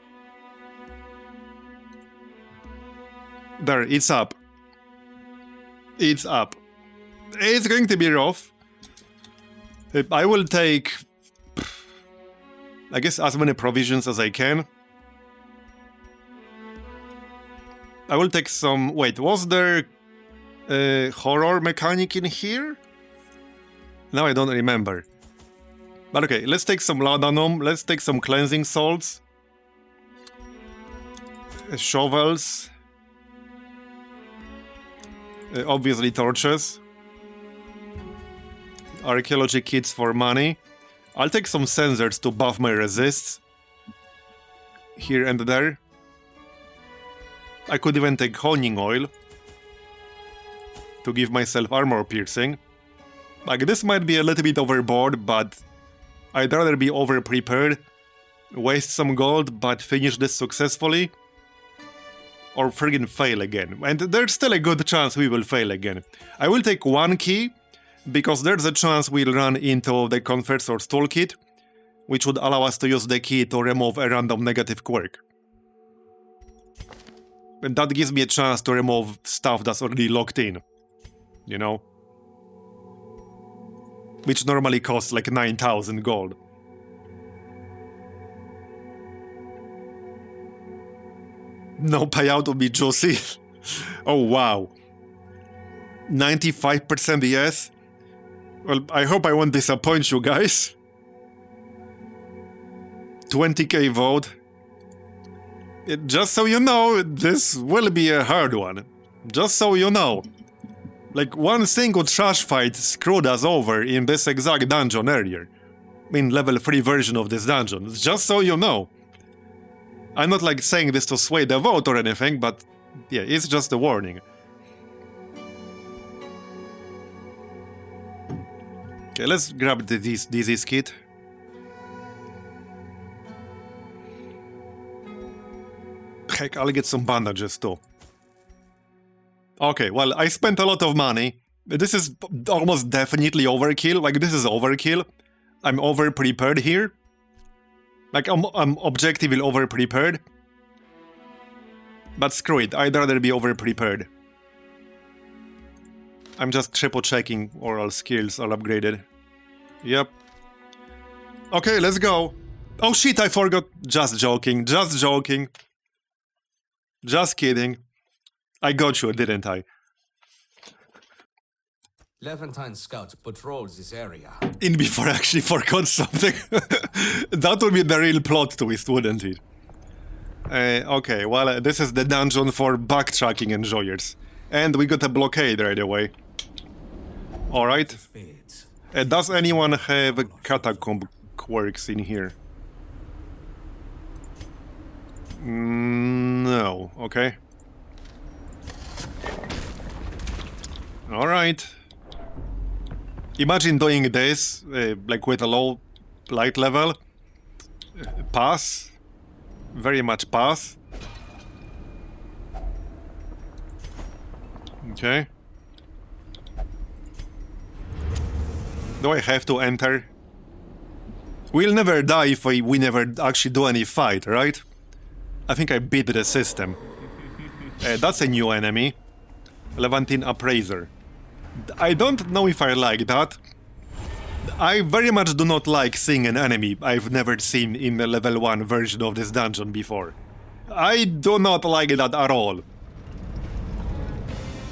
There, it's up. It's up. It's going to be rough. I will take, I guess, as many provisions as I can. I will take some... Wait, was there a horror mechanic in here? Now I don't remember. But okay, let's take some laudanum, let's take some cleansing salts. Shovels. Obviously torches. Archaeology kits for money. I'll take some sensors to buff my resists. Here and there. I could even take honing oil to give myself armor piercing. Like, this might be a little bit overboard, but I'd rather be over-prepared, waste some gold, but finish this successfully, or friggin' fail again. And there's still a good chance we will fail again. I will take 1 key, because there's a chance we'll run into the Confessor's Toolkit, which would allow us to use the key to remove a random negative quirk. And that gives me a chance to remove stuff that's already locked in, you know? Which normally costs like 9,000 gold. No payout would be juicy. Oh wow. 95% yes? Well, I hope I won't disappoint you guys. 20k vote. Just so you know, this will be a hard one. Just so you know. Like, one single trash fight screwed us over in this exact dungeon earlier. In level 3 version of this dungeon. Just so you know. I'm not like saying this to sway the vote or anything, but yeah, it's just a warning. Okay, let's grab the disease kit. Heck, I'll get some bandages too. Okay, well, I spent a lot of money. This is almost definitely overkill. Like, this is overkill. I'm over-prepared here. Like, I'm objectively over-prepared. But screw it, I'd rather be over-prepared. I'm just triple-checking or all skills are upgraded. Yep. Okay, let's go. Oh shit, I forgot. Just joking, just joking. Just kidding. I got you, didn't I? Levantine scouts patrols this area. In before I actually forgot something. That would be the real plot twist, wouldn't it? Okay, well, this is the dungeon for backtracking enjoyers. And we got a blockade right away. Alright. Does anyone have catacomb quirks in here? No, okay. Alright. Imagine doing this, like with a low light level. Pass. Very much pass. Okay. Do I have to enter? We'll never die if we never actually do any fight, right? I think I beat the system. That's a new enemy. Levantine Appraiser. I don't know if I like that. I very much do not like seeing an enemy I've never seen in the level 1 version of this dungeon before. I do not like that at all.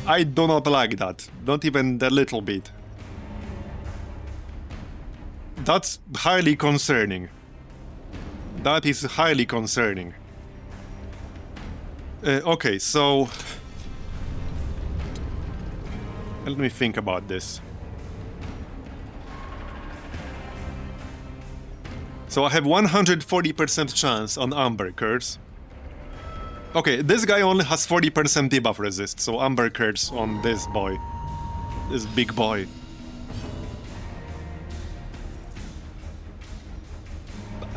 I do not like that. Not even a little bit. That's highly concerning. That is highly concerning. Okay, so... let me think about this. So I have 140% chance on Amber Curse. Okay, this guy only has 40% debuff resist, so Amber Curse on this boy. This big boy.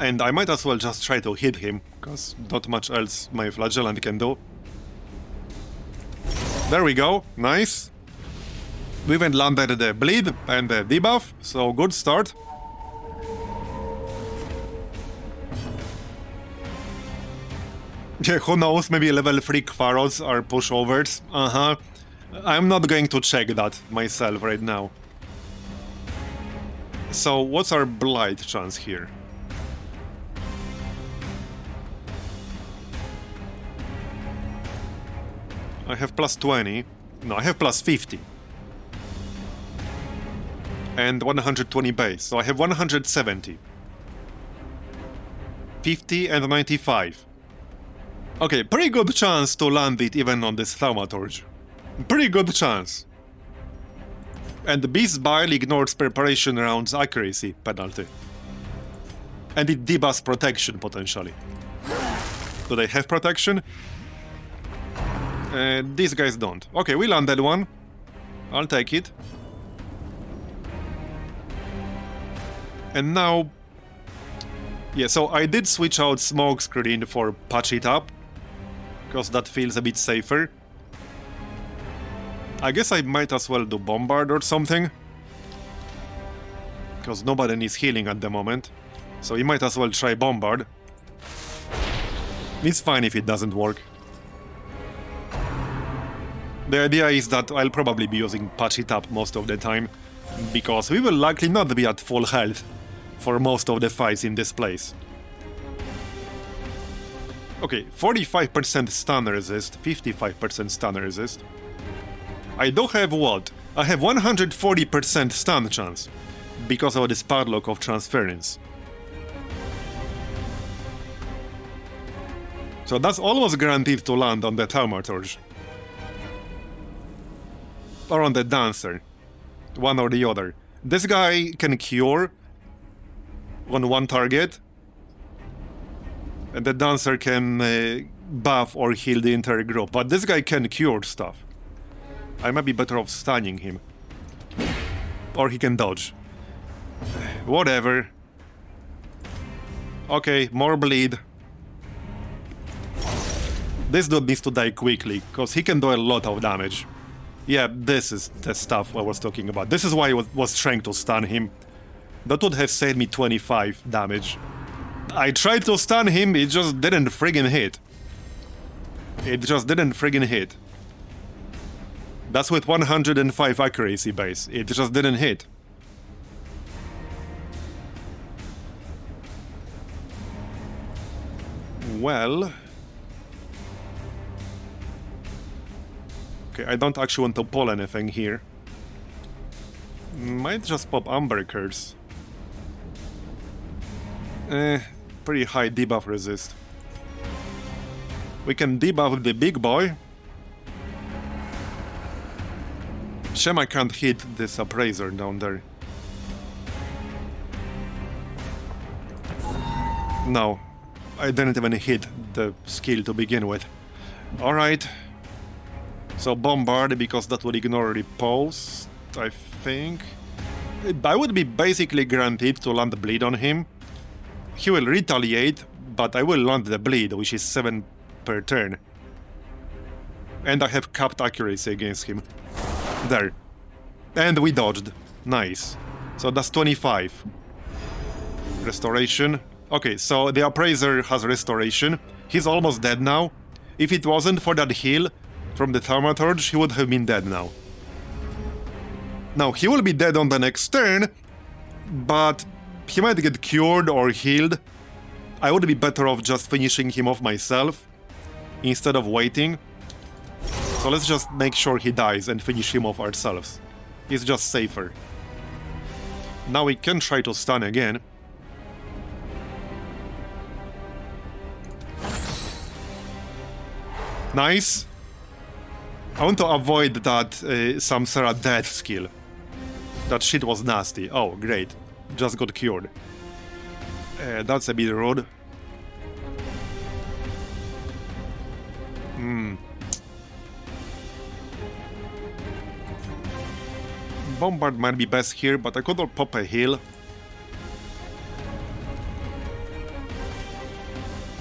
And I might as well just try to hit him, because not much else my Flagellant can do. There we go, nice. We even landed the bleed and the debuff, so good start. Yeah, who knows, maybe level 3 Quarrels are pushovers. I'm not going to check that myself right now. So, what's our Blight chance here? I have plus 20. No, I have plus 50. And 120 base, so I have 170. 50 and 95. Okay, pretty good chance to land it even on this Thaumaturge. Pretty good chance. And the Beast Bile ignores preparation rounds accuracy penalty. And it debuffs protection, potentially. Do they have protection? These guys don't. Okay, we landed one. I'll take it. And now... yeah, so I did switch out Smokescreen for Patch It Up, because that feels a bit safer. I guess I might as well do Bombard or something, because nobody needs healing at the moment. So you might as well try Bombard. It's fine if it doesn't work. The idea is that I'll probably be using Patch It Up most of the time, because we will likely not be at full health for most of the fights in this place. Okay, 45% stun resist, 55% stun resist. I do have what? I have 140% stun chance, because of this padlock of transference. So that's almost guaranteed to land on the Thaumaturge. Or on the Dancer. One or the other. This guy can cure on one target, and the Dancer can buff or heal the entire group, but this guy can cure stuff. I might be better off stunning him. Or he can dodge. Whatever. Okay, more bleed. This dude needs to die quickly, because he can do a lot of damage. Yeah, this is the stuff I was talking about. This is why I was trying to stun him. That would have saved me 25 damage. I tried to stun him, it just didn't friggin' hit. It just didn't friggin' hit. That's with 105 accuracy base. It just didn't hit. Well... Okay, I don't actually want to pull anything here. Might just pop Amber Curse. Pretty high debuff resist. We can debuff the big boy. Shame I can't hit this appraiser down there. No, I didn't even hit the skill to begin with. Alright. So bombard, because that would ignore repulse, I think. I would be basically guaranteed to land bleed on him. He will retaliate, but I will land the bleed, which is 7 per turn. And I have capped accuracy against him. There. And we dodged. Nice. So that's 25. Restoration. Okay, so the appraiser has restoration. He's almost dead now. If it wasn't for that heal from the Thaumaturge, he would have been dead now. Now, he will be dead on the next turn, but he might get cured or healed. I would be better off just finishing him off myself instead of waiting. So let's just make sure he dies and finish him off ourselves. It's just safer. Now we can try to stun again. Nice. I want to avoid that Samsara death skill. That shit was nasty. Oh, great. Just got cured. That's a bit rude. Bombard might be best here, but I could not pop a heal.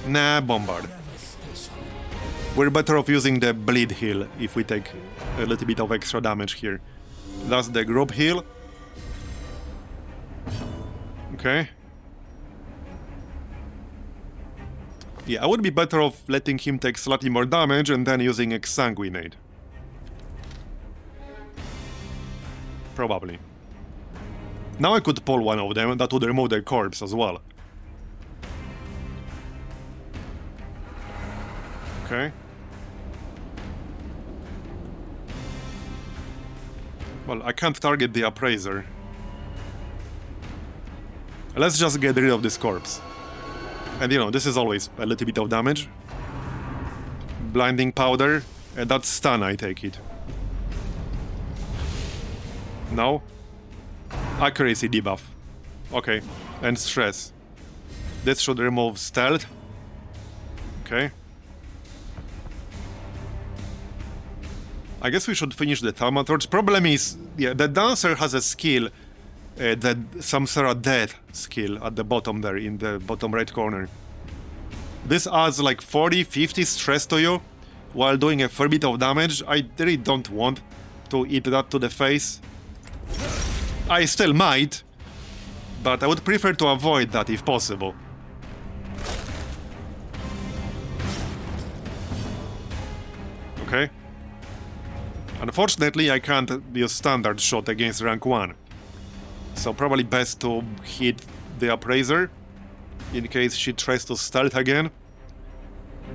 Nah, Bombard. We're better off using the bleed heal if we take a little bit of extra damage here. That's the group heal. Okay. Yeah, I would be better off letting him take slightly more damage and then using Exsanguinate. Probably. Now I could pull one of them, that would remove their corpse as well. Okay. Well, I can't target the appraiser. Let's just get rid of this corpse. And you know, this is always a little bit of damage. Blinding powder, and that's stun, I take it. No? Accuracy debuff. Okay, and stress. This should remove stealth. Okay. I guess we should finish the Thaumaturge. Problem is, yeah, the Dancer has a skill, the Samsara Death skill at the bottom there, in the bottom right corner. This adds like 40-50 stress to you while doing a fair bit of damage. I really don't want to eat that to the face. I still might, but I would prefer to avoid that if possible. Okay. Unfortunately, I can't use standard shot against rank 1. So probably best to hit the appraiser in case she tries to stealth again.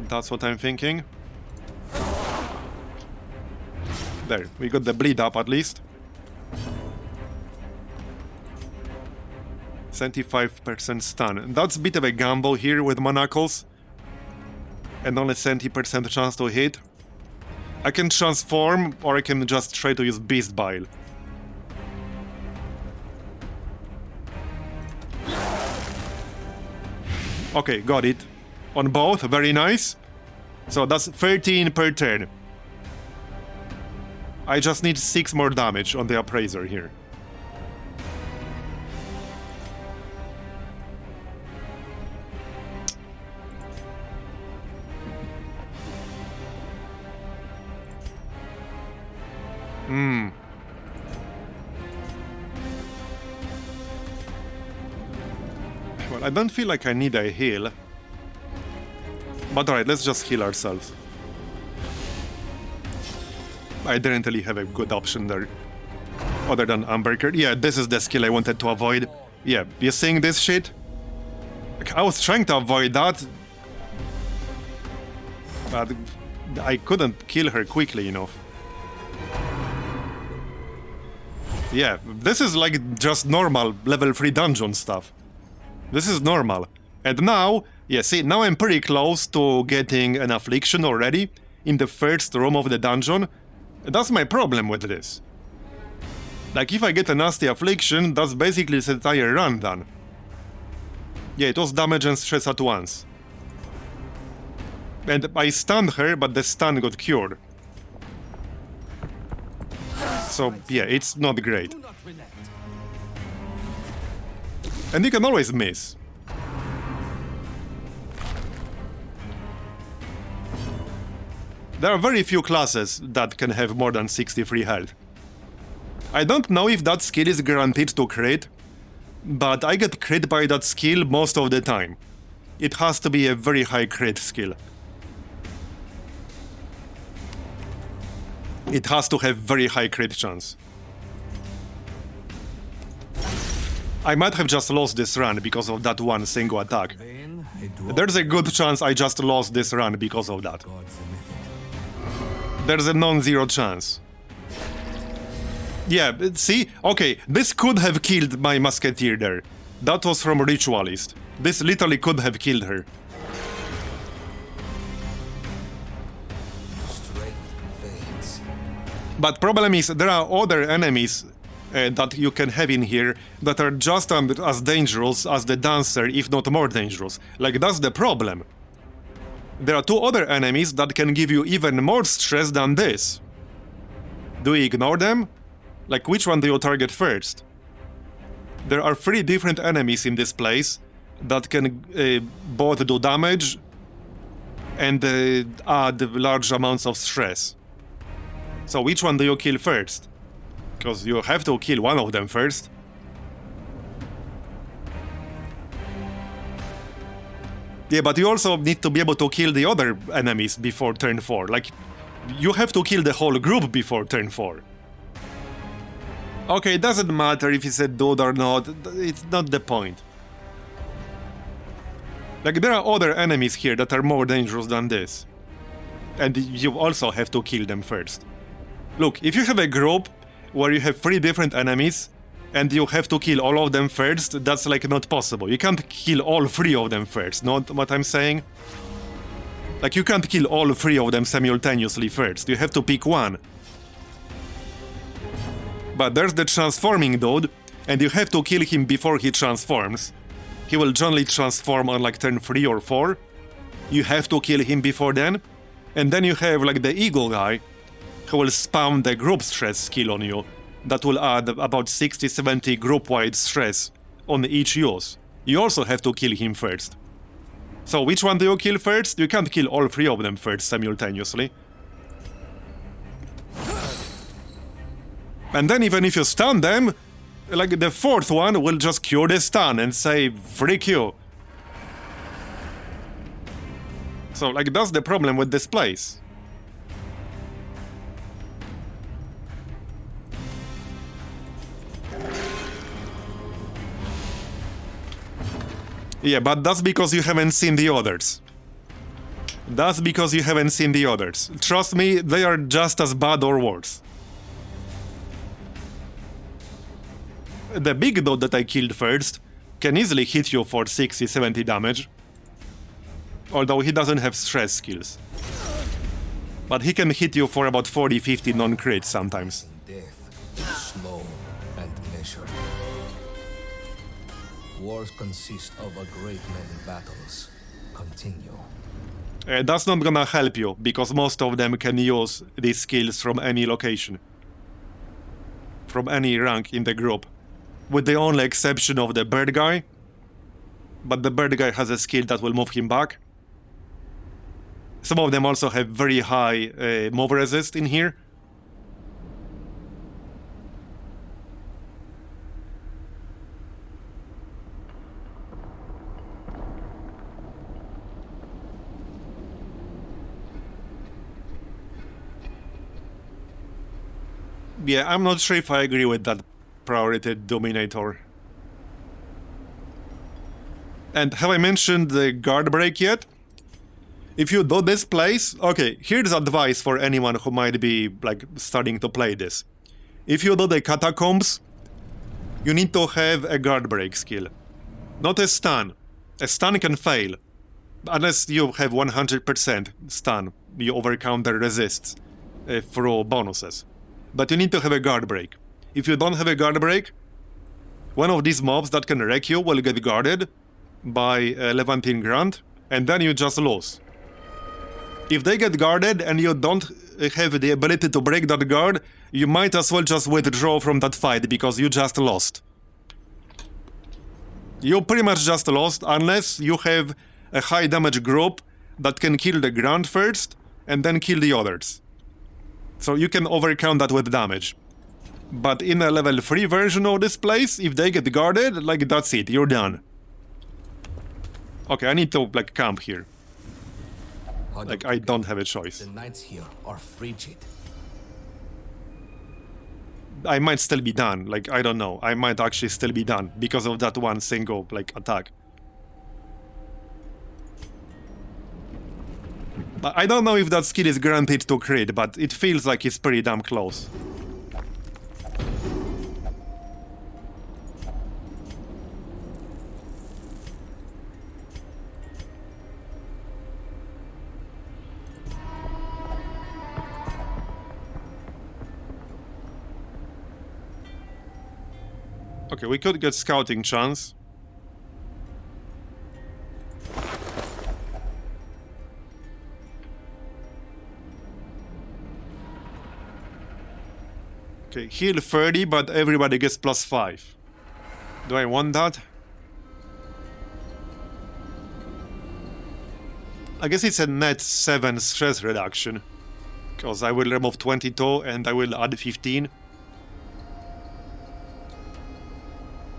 That's what I'm thinking. There, we got the bleed up at least. 75% stun. That's a bit of a gamble here with Manacles. And only 70% chance to hit. I can transform, or I can just try to use Beast Bile. Okay, got it. On both, very nice. So that's 13 per turn. I just need 6 more damage on the appraiser here. Well, I don't feel like I need a heal. But alright, let's just heal ourselves. I didn't really have a good option there. Other than Umbercard. Yeah, this is the skill I wanted to avoid. Yeah, you seeing this shit? Like, I was trying to avoid that. But I couldn't kill her quickly enough. Yeah, this is like just normal level 3 dungeon stuff. This is normal. And now, yeah, see, now I'm pretty close to getting an affliction already in the first room of the dungeon. That's my problem with this. Like, if I get a nasty affliction, that's basically the entire run done. Yeah, it was damage and stress at once. And I stunned her, but the stun got cured. So, yeah, it's not great. And you can always miss. There are very few classes that can have more than 63 health. I don't know if that skill is guaranteed to crit, but I get crit by that skill most of the time. It has to be a very high crit skill. It has to have very high crit chance. I might have just lost this run because of that one single attack. There's a good chance I just lost this run because of that. There's a non-zero chance. Yeah, see? Okay, this could have killed my musketeer there. That was from Ritualist. This literally could have killed her. But problem is, there are other enemies that you can have in here that are just as dangerous as the Dancer, if not more dangerous. Like, that's the problem. There are two other enemies that can give you even more stress than this. Do you ignore them? Like, which one do you target first? There are 3 different enemies in this place that can both do damage and add large amounts of stress. So which one do you kill first? Because you have to kill one of them first. Yeah, but you also need to be able to kill the other enemies before turn 4. Like, you have to kill the whole group before turn 4. Okay, it doesn't matter if it's a dude or not, it's not the point. Like, there are other enemies here that are more dangerous than this. And you also have to kill them first. Look, if you have a group where you have 3 different enemies, and you have to kill all of them first, that's like not possible. You can't kill all 3 of them first, know what I'm saying? Like, you can't kill all 3 of them simultaneously first, you have to pick one. But there's the transforming dude, and you have to kill him before he transforms. He will generally transform on like turn 3 or 4. You have to kill him before then. And then you have like the eagle guy, who will spam the group stress skill on you. That will add about 60-70 group-wide stress on each use. You also have to kill him first. So which one do you kill first? You can't kill all 3 of them first simultaneously. And then even if you stun them, like the 4th one will just cure the stun and say, freak you. So like that's the problem with this place. Yeah, but that's because you haven't seen the others. That's because you haven't seen the others. Trust me, they are just as bad or worse. The big dude that I killed first can easily hit you for 60-70 damage. Although he doesn't have stress skills. But he can hit you for about 40-50 non-crit sometimes. Death, slow and measured. Wars consist of a great many battles. Continue. That's not gonna help you, because most of them can use these skills from any location. From any rank in the group. With the only exception of the bird guy. But the bird guy has a skill that will move him back. Some of them also have very high move resist in here. Yeah, I'm not sure if I agree with that priority dominator. And have I mentioned the guard break yet? If you do this place, okay, here's advice for anyone who might be like starting to play this. If you do the Catacombs, you need to have a guard break skill. Not a stun. A stun can fail. Unless you have 100% stun, you overcome the resists through bonuses. But you need to have a guard break. If you don't have a guard break, one of these mobs that can wreck you will get guarded by Levantine Grant, and then you just lose. If they get guarded and you don't have the ability to break that guard, you might as well just withdraw from that fight because you just lost. You pretty much just lost unless you have a high damage group that can kill the Grant first and then kill the others. So you can overcome that with damage. But in a level 3 version of this place, if they get guarded, like that's it, you're done. Okay, I need to like camp here. Like I don't have a choice. The knights here are frigid. I might still be done, like I don't know. I might actually still be done because of that one single like attack. But I don't know if that skill is guaranteed to crit, but it feels like it's pretty damn close. Okay, we could get scouting chance. Okay, heal 30, but everybody gets +5. Do I want that? I guess it's a net 7 stress reduction. Because I will remove 22 and I will add 15.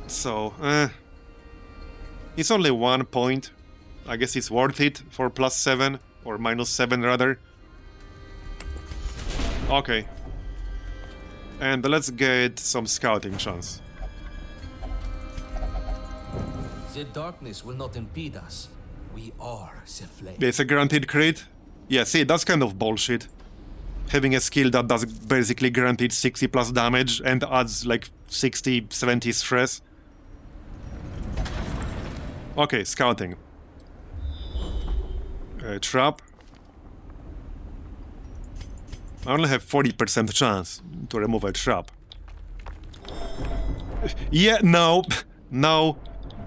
So, it's only 1 point. I guess it's worth it for +7, or -7 rather. Okay. And let's get some scouting chance. The darkness will not impede us. We are the flame. It's a guaranteed crit? Yeah, see, that's kind of bullshit. Having a skill that does basically guaranteed 60+ damage and adds like 60, 70 stress. Okay, scouting. Trap. I only have 40% chance to remove a trap. Yeah, no, no,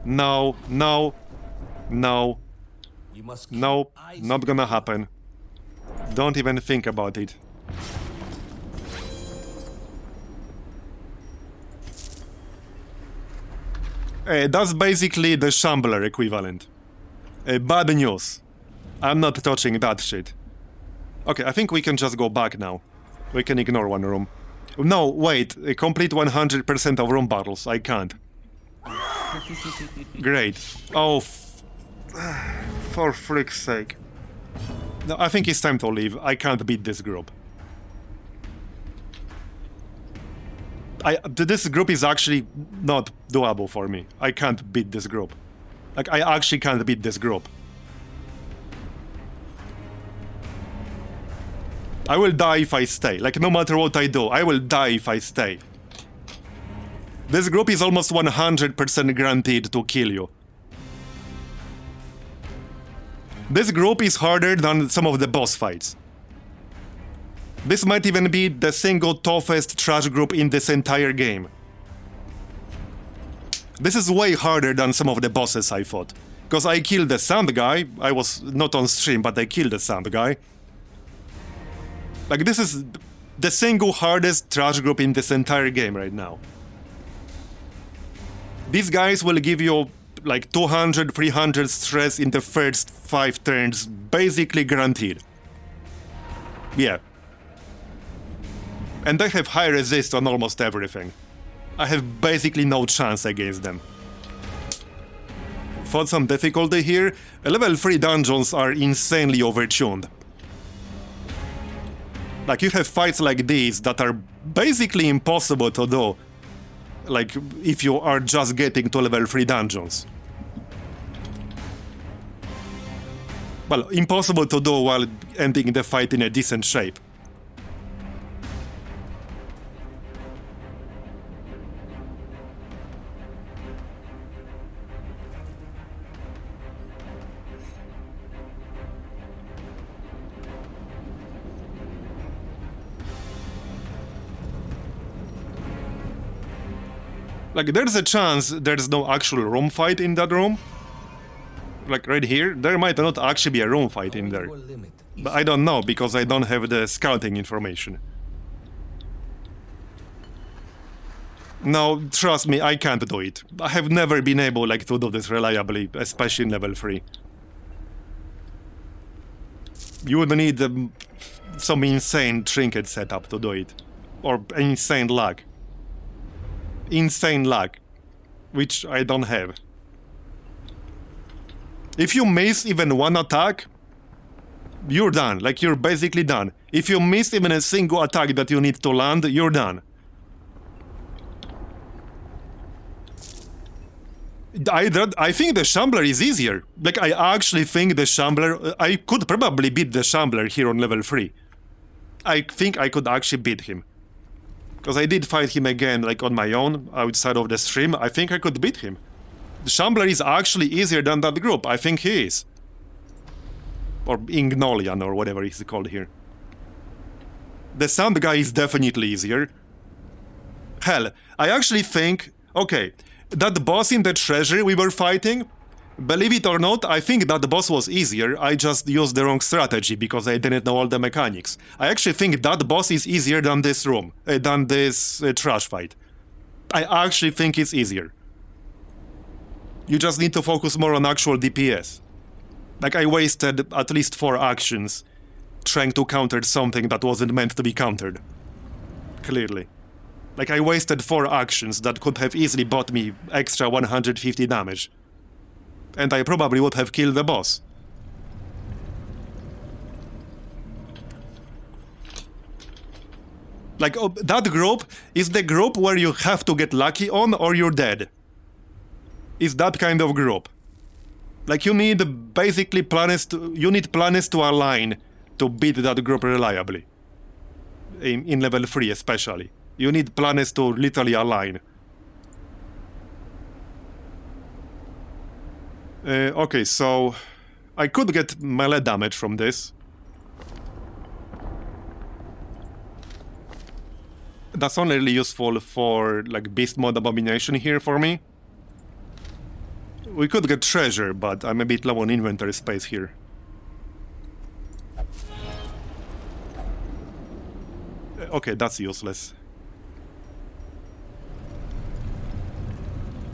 no, no, no, We must keep no, eyes not gonna happen. Don't even think about it. That's basically the Shambler equivalent. Bad news. I'm not touching that shit. Okay, I think we can just go back now. We can ignore one room. No, wait. Complete 100% of room battles. I can't. Great. Oh, for frick's sake. No, I think it's time to leave. I can't beat this group. This group is actually not doable for me. I can't beat this group. Like, I actually can't beat this group. I will die if I stay. Like, no matter what I do, I will die if I stay. This group is almost 100% guaranteed to kill you. This group is harder than some of the boss fights. This might even be the single toughest trash group in this entire game. This is way harder than some of the bosses I fought. Because I killed the sand guy. I was not on stream, but I killed the sand guy. Like, this is the single hardest trash group in this entire game right now. These guys will give you like 200, 300 stress in the first 5 turns, basically guaranteed. Yeah. And they have high resist on almost everything. I have basically no chance against them. Fought some difficulty here. Level 3 dungeons are insanely overtuned. Like, you have fights like these that are basically impossible to do, like, if you are just getting to level 3 dungeons. Well, impossible to do while ending the fight in a decent shape. Like, there's a chance there's no actual room fight in that room. Like, right here, there might not actually be a room fight in there. But I don't know, because I don't have the scouting information. No, trust me, I can't do it. I have never been able, like, to do this reliably, especially in level 3. You would need some insane trinket setup to do it. Or insane luck. Insane luck, which I don't have. If you miss even one attack, you're done. Like, you're basically done. If you miss even a single attack that you need to land, you're done. I think the Shambler is easier. Like, I actually think the Shambler... I could probably beat the Shambler here on level 3. I think I could actually beat him. Because I did fight him again, like, on my own, outside of the stream. I think I could beat him. The Shambler is actually easier than that group. I think he is. Or Ignolian, or whatever he's called here. The Sand guy is definitely easier. Hell, I actually think... Okay, that boss in the Treasury we were fighting, believe it or not, I think that boss was easier. I just used the wrong strategy because I didn't know all the mechanics. I actually think that boss is easier than this room, than this trash fight. I actually think it's easier. You just need to focus more on actual DPS. Like, I wasted at least 4 actions trying to counter something that wasn't meant to be countered. Clearly. Like, I wasted 4 actions that could have easily bought me extra 150 damage. And I probably would have killed the boss. Like, that group is the group where you have to get lucky on or you're dead. It's that kind of group. Like, you need basically planets to align to beat that group reliably. In level 3 especially. You need planets to literally align. Okay, so I could get melee damage from this. That's only really useful for, like, Beast Mode Abomination here for me. We could get treasure, but I'm a bit low on inventory space here. Okay, that's useless.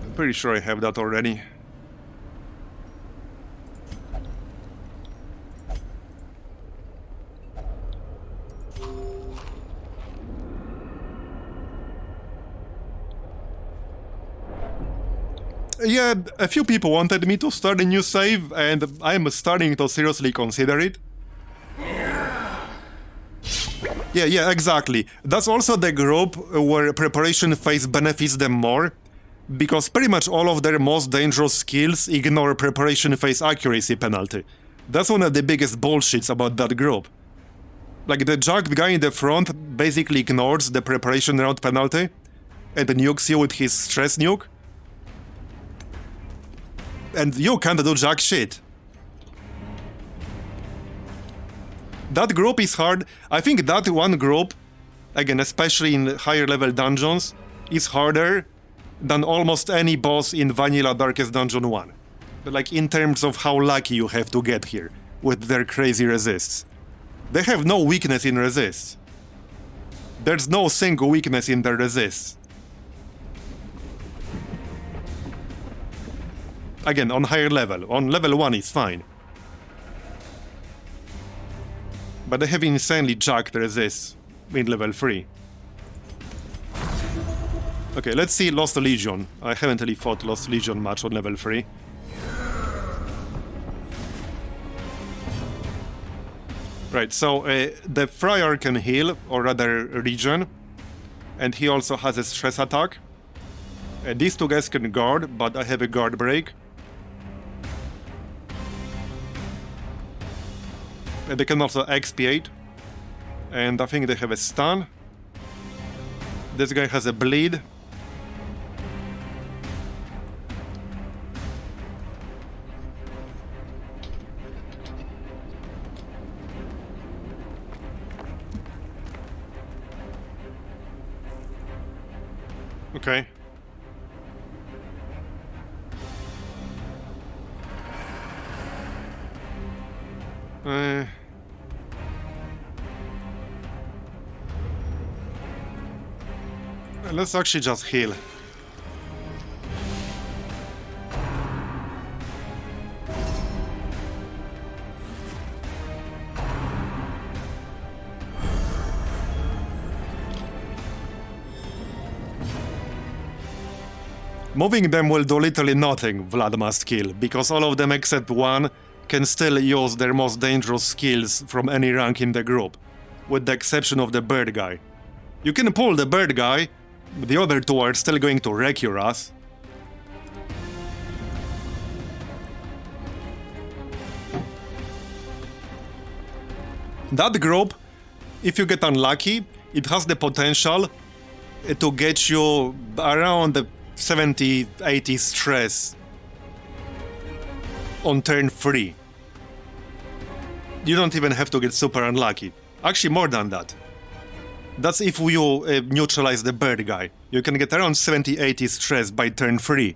I'm pretty sure I have that already. Yeah, a few people wanted me to start a new save, and I'm starting to seriously consider it. Yeah, exactly. That's also the group where preparation phase benefits them more, because pretty much all of their most dangerous skills ignore preparation phase accuracy penalty. That's one of the biggest bullshits about that group. Like, the jacked guy in the front basically ignores the preparation round penalty, and nukes you with his stress nuke. And you can't do jack shit. That group is hard. I think that one group, again, especially in higher level dungeons, is harder than almost any boss in Vanilla Darkest Dungeon 1. Like, in terms of how lucky you have to get here with their crazy resists. They have no weakness in resists. There's no single weakness in their resists. Again, on higher level. On level 1 it's fine. But they have insanely jacked resists in level 3. Okay, let's see Lost Legion. I haven't really fought Lost Legion much on level 3. Right, so the Friar can heal, or rather regen, and he also has a stress attack. These two guys can guard, but I have a guard break. And they can also expiate. And I think they have a stun. This guy has a bleed. Okay. Let's actually just heal. Moving them will do literally nothing, Vlad must kill, because all of them except one can still use their most dangerous skills from any rank in the group, with the exception of the bird guy. You can pull the bird guy, but the other two are still going to wreck your ass. That group, if you get unlucky, it has the potential to get you around the 70-80 stress on turn 3. You don't even have to get super unlucky. Actually, more than that. That's if you neutralize the bird guy. You can get around 70-80 stress by turn 3.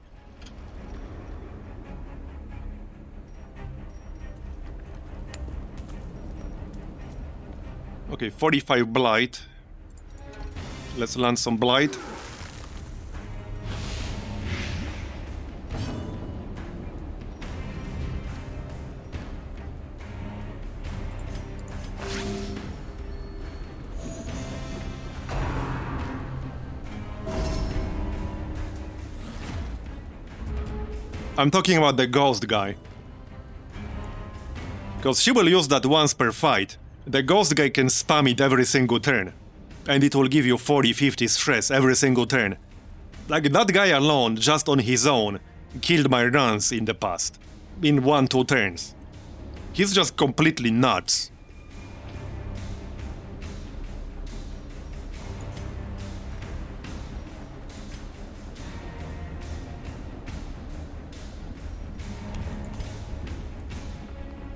Okay, 45 blight. Let's land some blight. I'm talking about the ghost guy. Because she will use that once per fight. The ghost guy can spam it every single turn. And it will give you 40-50 stress every single turn. Like, that guy alone, just on his own, killed my runs in the past. In 1-2 turns. He's just completely nuts.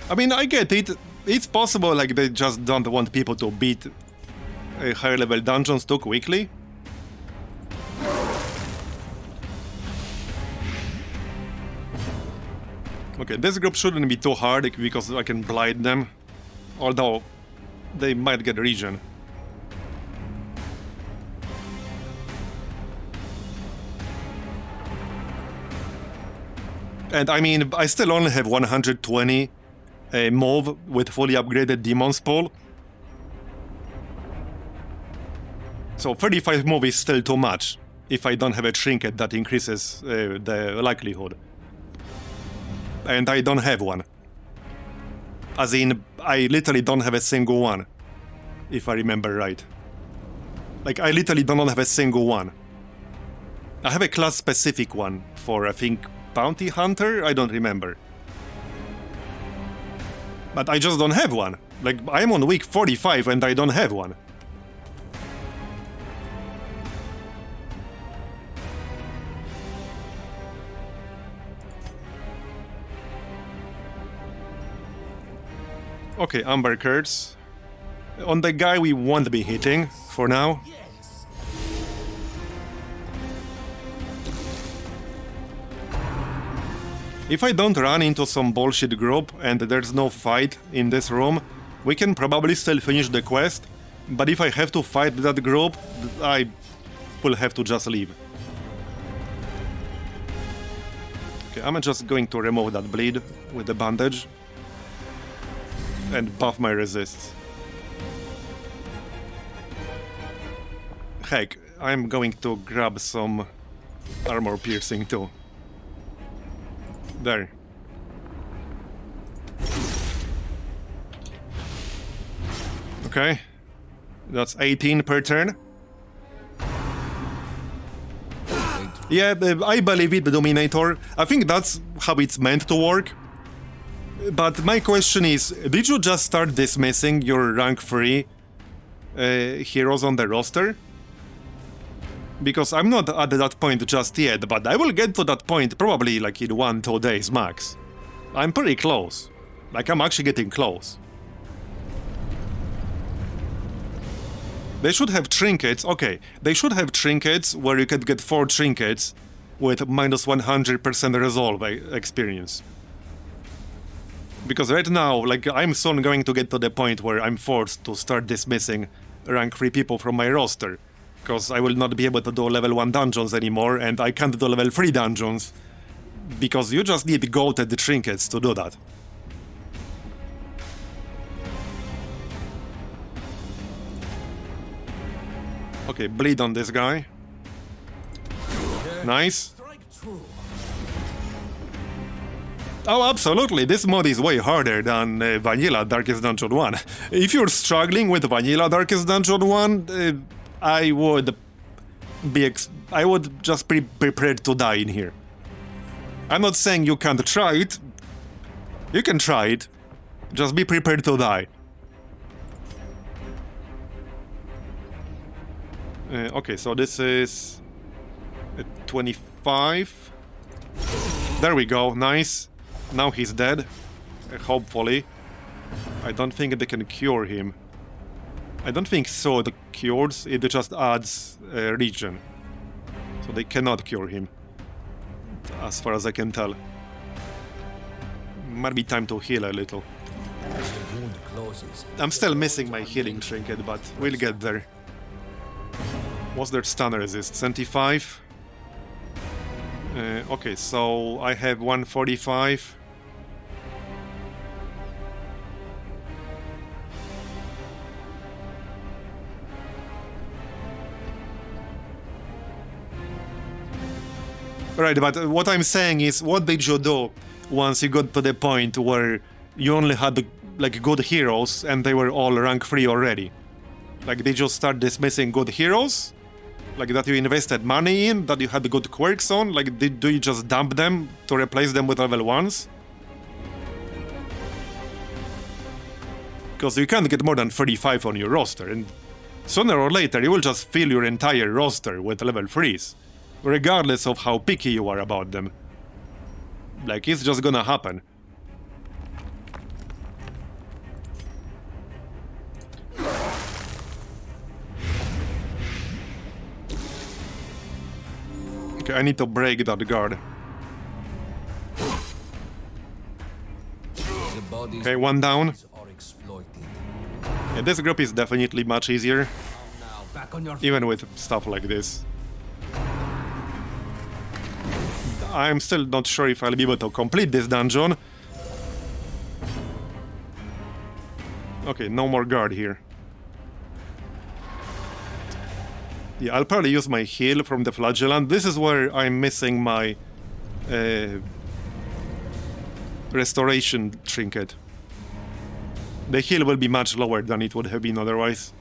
I mean, I get it. It's possible, like, they just don't want people to beat higher level dungeons too quickly. Okay, this group shouldn't be too hard because I can blind them. Although, they might get regen. And I mean, I still only have 120 move with fully upgraded Demon's Pool. So 35 move is still too much if I don't have a Trinket that increases the likelihood. And I don't have one. As in, I literally don't have a single one, if I remember right. Like, I literally don't have a single one. I have a class-specific one for, I think, Bounty Hunter? I don't remember. But I just don't have one. Like, I'm on week 45 and I don't have one. Okay, Amber Curse. On the guy we won't be hitting, for now. If I don't run into some bullshit group and there's no fight in this room, we can probably still finish the quest, but if I have to fight that group, I will have to just leave. Okay, I'm just going to remove that bleed with the bandage and buff my resists. Heck, I'm going to grab some armor piercing too. There. Okay. That's 18 per turn. Yeah, I believe it, the Dominator. I think that's how it's meant to work. But my question is, did you just start dismissing your rank 3 heroes on the roster? Because I'm not at that point just yet, but I will get to that point probably like in 1-2 days max. I'm pretty close. Like, I'm actually getting close. They should have trinkets, okay, they should have trinkets where you can get 4 trinkets with minus 100% resolve experience. Because right now, like, I'm soon going to get to the point where I'm forced to start dismissing rank 3 people from my roster. Because I will not be able to do level 1 dungeons anymore, and I can't do level 3 dungeons. Because you just need goated trinkets to do that. Okay, bleed on this guy. Nice. Oh, absolutely, this mod is way harder than Vanilla Darkest Dungeon 1. If you're struggling with Vanilla Darkest Dungeon 1, I would just be prepared to die in here. I'm not saying you can't try it. You can try it. Just be prepared to die. Okay, so this is 25. There we go, nice. Now he's dead. Hopefully. I don't think they can cure him. I don't think so, it cures, it just adds regen. So they cannot cure him. As far as I can tell. Might be time to heal a little. I'm still missing my healing trinket, but we'll get there. What's their stun resist? 75? Okay, so I have 145. Right, but what I'm saying is, what did you do once you got to the point where you only had, like, good heroes and they were all rank 3 already? Like, did you start dismissing good heroes? Like, that you invested money in, that you had good quirks on? Like, do you just dump them to replace them with level 1s? Because you can't get more than 35 on your roster, and sooner or later you will just fill your entire roster with level 3s. Regardless of how picky you are about them. Like, it's just gonna happen. Okay, I need to break that guard. Okay, one down. Yeah, this group is definitely much easier. Even with stuff like this. I'm still not sure if I'll be able to complete this dungeon. Okay, no more guard here. Yeah, I'll probably use my heal from the Flagellant. This is where I'm missing my restoration trinket. The heal will be much lower than it would have been otherwise.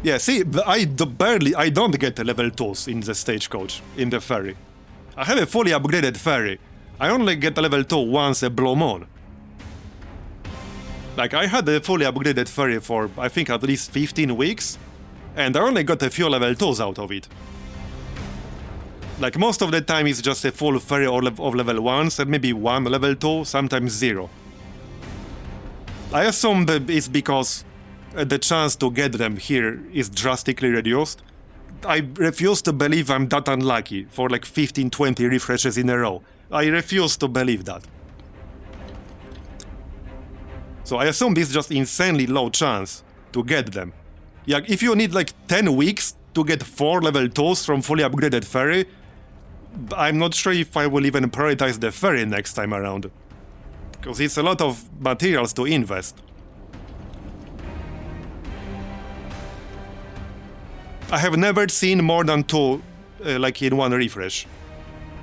Yeah, see, I don't get level 2s in the stagecoach, in the ferry. I have a fully upgraded ferry. I only get a level 2 once a blue moon. Like, I had a fully upgraded ferry for, I think, at least 15 weeks, and I only got a few level 2s out of it. Like, most of the time it's just a full ferry of level 1s, and maybe 1 level 2, sometimes 0. I assume that it's because the chance to get them here is drastically reduced. I refuse to believe I'm that unlucky for like 15-20 refreshes in a row. I refuse to believe that. So I assume this is just insanely low chance to get them. Yeah, if you need like 10 weeks to get 4 level 2s from fully upgraded ferry, I'm not sure if I will even prioritize the ferry next time around. Because it's a lot of materials to invest. I have never seen more than 2 like in one refresh.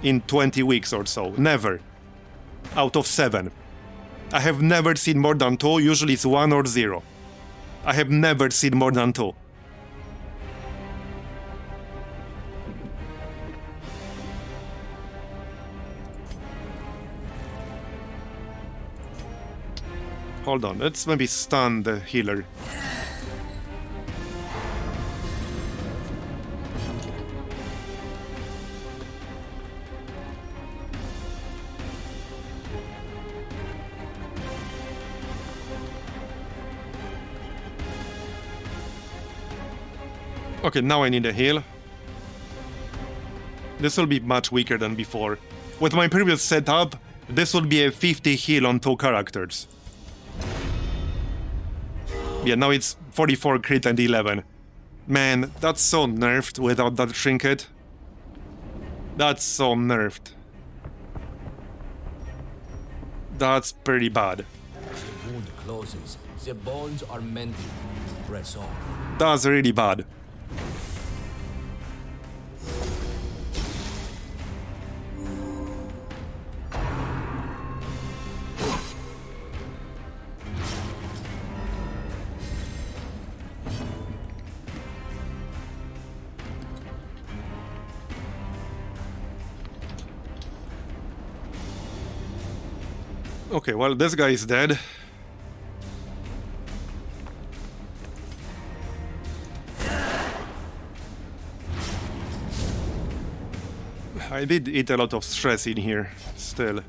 in 20 weeks or so. Never. Out of 7. I have never seen more than 2, usually it's 1 or 0. I have never seen more than 2. Hold on, let's maybe stun the healer. Okay, now I need a heal. This will be much weaker than before. With my previous setup, this would be a 50 heal on 2 characters. Yeah, now it's 44 crit and 11. Man, that's so nerfed without that trinket. That's so nerfed. That's pretty bad. The wound closes. The bones are mended. Press on. That's really bad. Okay, well, this guy is dead. I did eat a lot of stress in here, still.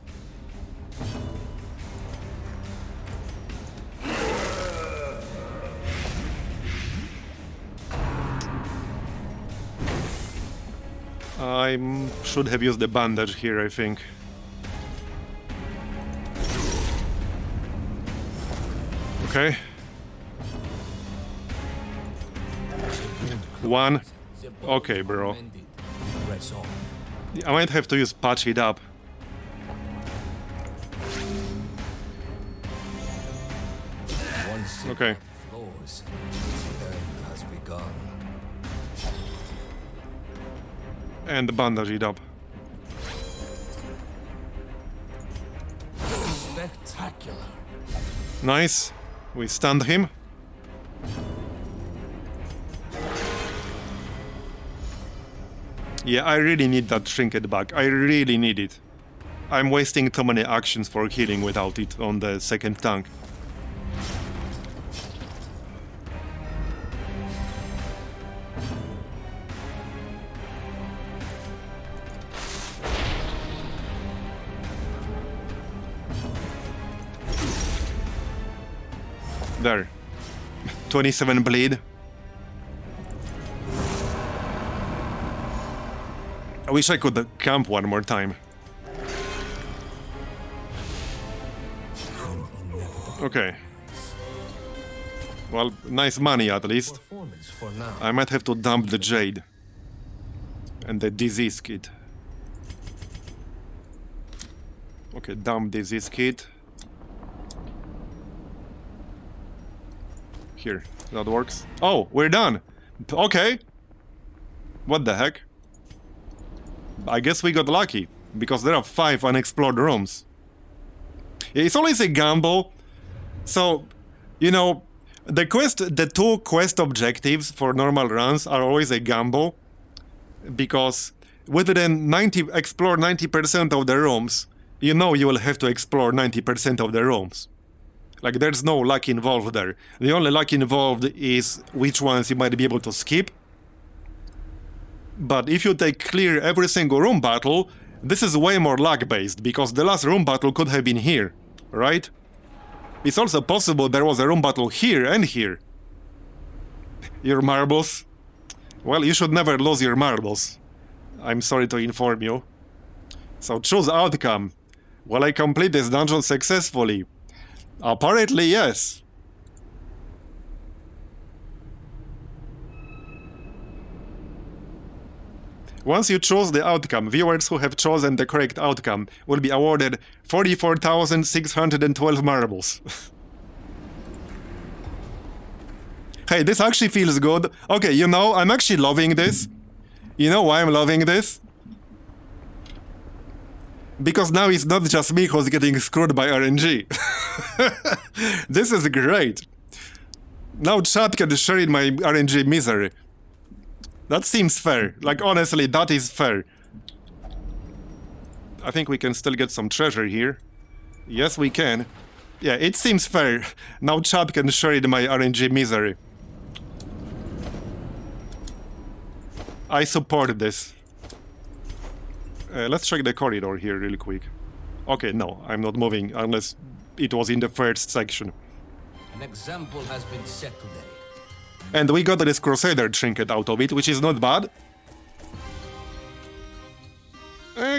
I should have used the bandage here, I think. Okay. 1. Okay, bro. Press on. I might have to use patch it up. Once Okay. it flows, the end has begun. And bandage it up. Spectacular. Nice. We stunned him. Yeah, I really need that trinket back. I really need it. I'm wasting too many actions for healing without it on the second tank. There. 27 bleed. I wish I could camp one more time. Okay. Well, nice money at least. Performance for now. I might have to dump the jade. And the disease kit. Okay, dump disease kit. Here, that works. Oh, we're done! Okay! What the heck? I guess we got lucky, because there are 5 unexplored rooms. It's always a gamble. So, you know, the 2 quest objectives for normal runs are always a gamble, because within explore 90% of the rooms, you know you will have to explore 90% of the rooms. Like, there's no luck involved there. The only luck involved is which ones you might be able to skip. But if you take clear every single room battle, this is way more luck-based, because the last room battle could have been here, right? It's also possible there was a room battle here and here. Your marbles? Well, you should never lose your marbles. I'm sorry to inform you. So choose outcome. Will I complete this dungeon successfully? Apparently, yes. Once you choose the outcome, viewers who have chosen the correct outcome will be awarded 44,612 marbles. Hey, this actually feels good. Okay, you know, I'm actually loving this. You know why I'm loving this? Because now it's not just me who's getting screwed by RNG. This is great. Now chat can share in my RNG misery. That seems fair. Like, honestly, that is fair. I think we can still get some treasure here. Yes, we can. Yeah, it seems fair. Now chat can share in my RNG misery. I support this. Let's check the corridor here really quick. Okay, no, I'm not moving unless it was in the first section. An example has been set today. And we got this Crusader trinket out of it, which is not bad.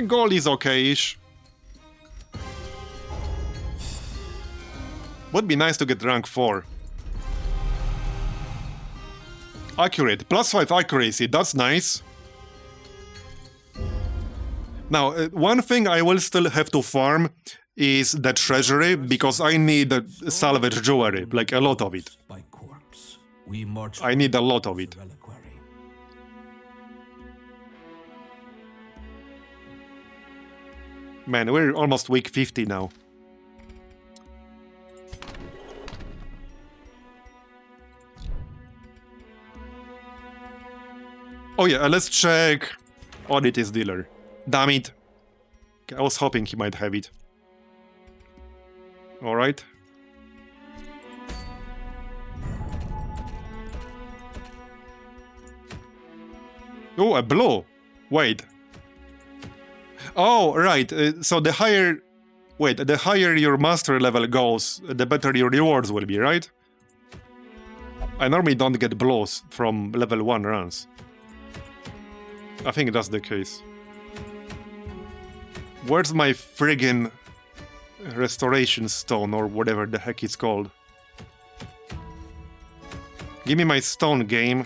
Gold is okay-ish. Would be nice to get rank 4. Accurate, +5 accuracy, that's nice. Now, one thing I will still have to farm is the treasury, because I need salvage jewelry, like a lot of it. By quirks. We march I need a lot of the it. Reliquary. Man, we're almost week 50 now. Oh yeah, let's check Oddity's dealer. Damn it. I was hoping he might have it. Alright. Oh, a blow. Wait. Oh, right. So the higher... Wait, the higher your master level goes, the better your rewards will be, right? I normally don't get blows from level 1 runs. I think that's the case. Where's my friggin' restoration stone, or whatever the heck it's called? Give me my stone, game.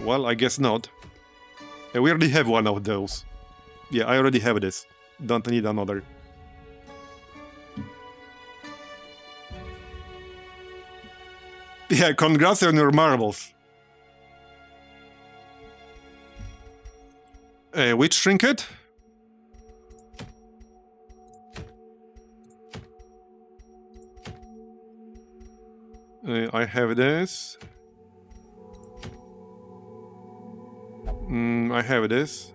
Well, I guess not. We already have one of those. Yeah, I already have this. Don't need another. Yeah, congrats on your marbles. Which trinket? I have this. I have this.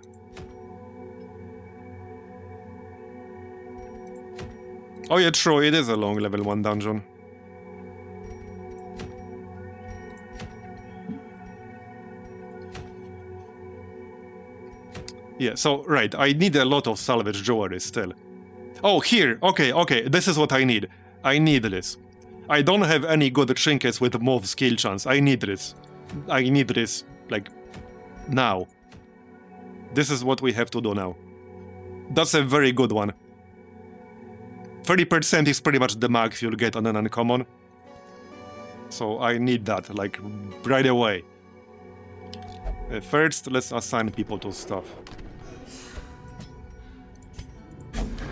Oh yeah, true, it is a long level 1 dungeon. Yeah, so, right, I need a lot of salvage jewelry still. Oh, here, okay, this is what I need. I need this. I don't have any good trinkets with move skill chance. I need this. I need this, like, now. This is what we have to do now. That's a very good one. 30% is pretty much the max you'll get on an uncommon. So I need that, like, right away. First, let's assign people to stuff.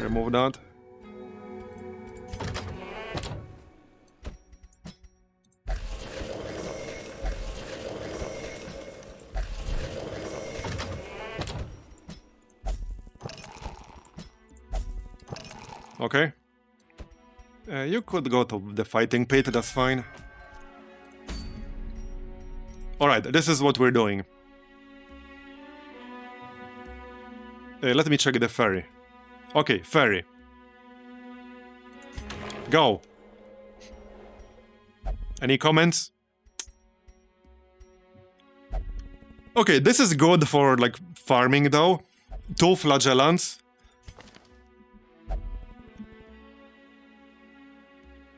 Remove that. Okay. You could go to the fighting pit, that's fine. Alright, this is what we're doing. Let me check the ferry. Okay, ferry. Go. Any comments? Okay, this is good for, like, farming, though. 2 flagellants.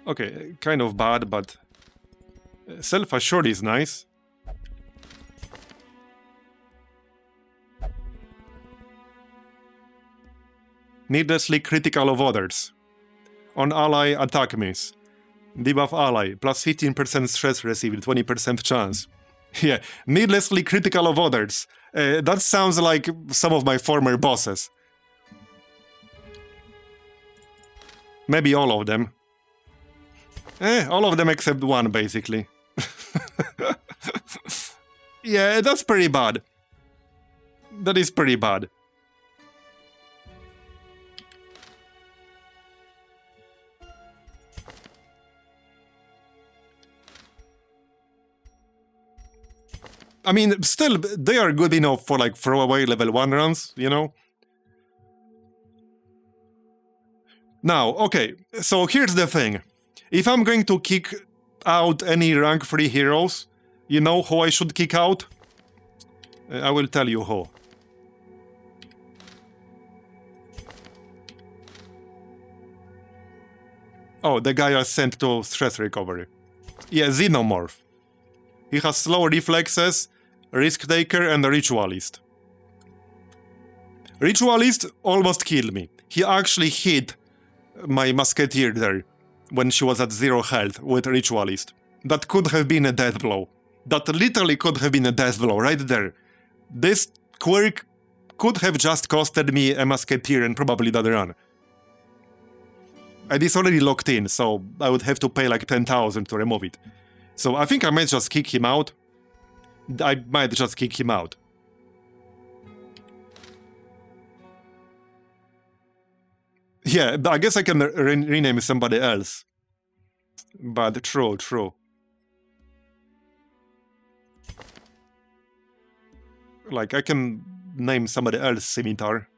Okay, kind of bad, but... self-assured is nice. Needlessly critical of others. On ally attack miss. Debuff ally, plus 15% stress received, 20% chance. Yeah, needlessly critical of others. That sounds like some of my former bosses. Maybe all of them. All of them except one, basically. Yeah, that's pretty bad. That is pretty bad. I mean, still, they are good enough for like throwaway level 1 runs, you know? Now, okay, so here's the thing. If I'm going to kick out any rank 3 heroes, you know who I should kick out? I will tell you who. Oh, the guy I sent to stress recovery. Yeah, Xenomorph. He has slow reflexes, risk taker, and a ritualist. Ritualist almost killed me. He actually hit my musketeer there when she was at 0 health with ritualist. That could have been a death blow. That literally could have been a death blow right there. This quirk could have just costed me a musketeer and probably that run. And it's already locked in, so I would have to pay like 10,000 to remove it. So I think I might just kick him out. I might just kick him out. Yeah, I guess I can rename somebody else. But true. Like, I can name somebody else Scimitar.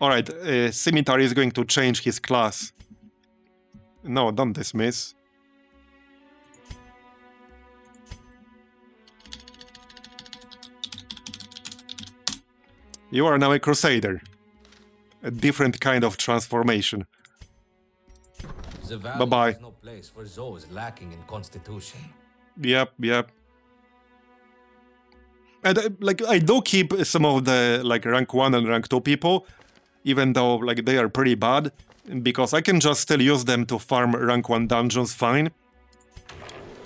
Alright, Scimitar is going to change his class. No, don't dismiss. You are now a Crusader. A different kind of transformation. The valley Bye-bye. is no place for those lacking in constitution. Yep. And like, I do keep some of the like rank 1 and rank 2 people, even though like they are pretty bad, because I can just still use them to farm rank 1 dungeons fine.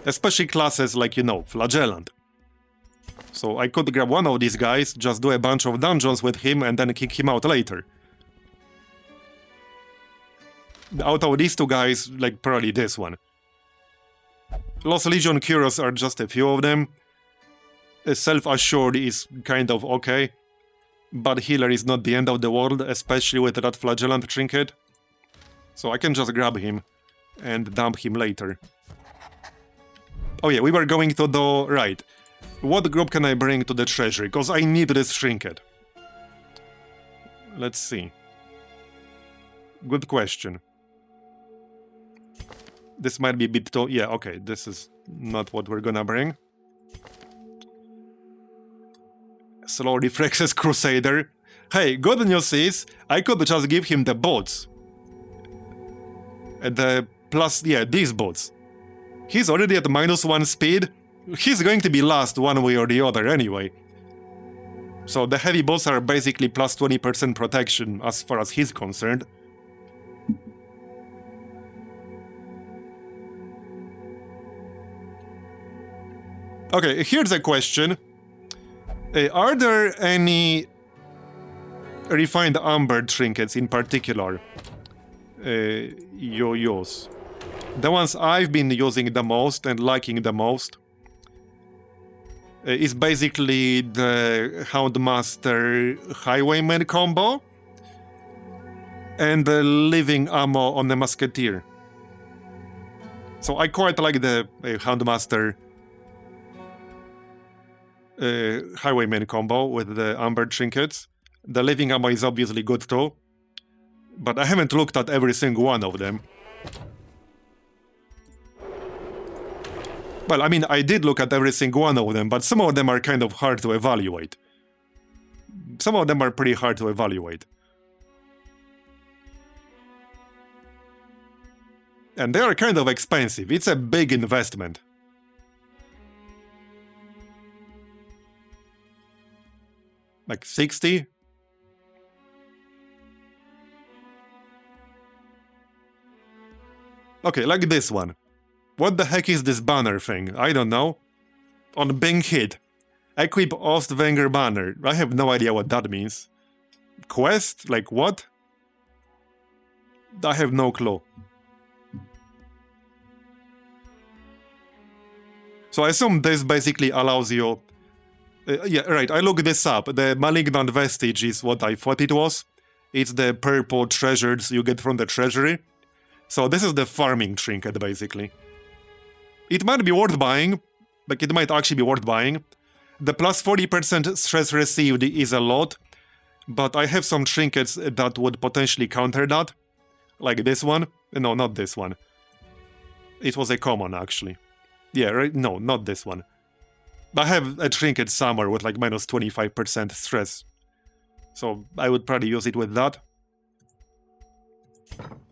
Especially classes like, you know, Flagellant. So I could grab one of these guys, just do a bunch of dungeons with him, and then kick him out later. Out of these two guys, like, probably this one. Lost Legion Curios are just a few of them. Self-assured is kind of okay. But healer is not the end of the world, especially with that Flagellant Trinket. So I can just grab him and dump him later. Oh yeah, we were going to do... right. What group can I bring to the Treasury? Because I need this Trinket. Let's see. Good question. This might be a bit too... yeah, okay, this is not what we're gonna bring. Slow reflexes Crusader. Hey, good news is, I could just give him the boots. The plus, yeah, these boots. He's already at -1 speed. He's going to be last one way or the other anyway. So the heavy boots are basically plus 20% protection as far as he's concerned. Okay, here's a question. Are there any refined amber trinkets in particular you use? The ones I've been using the most and liking the most is basically the Houndmaster Highwayman combo and the living ammo on the Musketeer. So I quite like the Houndmaster Highwayman combo with the amber trinkets. The living ammo is obviously good too, but I haven't looked at every single one of them. Well, I mean, I did look at every single one of them, but some of them are kind of hard to evaluate. Some of them are pretty hard to evaluate. And they are kind of expensive. It's a big investment. Like 60? Okay, like this one. What the heck is this banner thing? I don't know. On being hit. Equip Ostwenger banner. I have no idea what that means. Quest? Like what? I have no clue. So I assume this basically allows you Yeah, right, I looked this up. The Malignant Vestige is what I thought it was. It's the purple treasures you get from the Treasury. So this is the farming trinket, basically. It might be worth buying. Like, it might actually be worth buying. The plus 40% stress received is a lot, but I have some trinkets that would potentially counter that. Like this one. No, not this one. It was a common, actually. Yeah, right? No, not this one. I have a trinket somewhere with like minus 25% stress. So I would probably use it with that.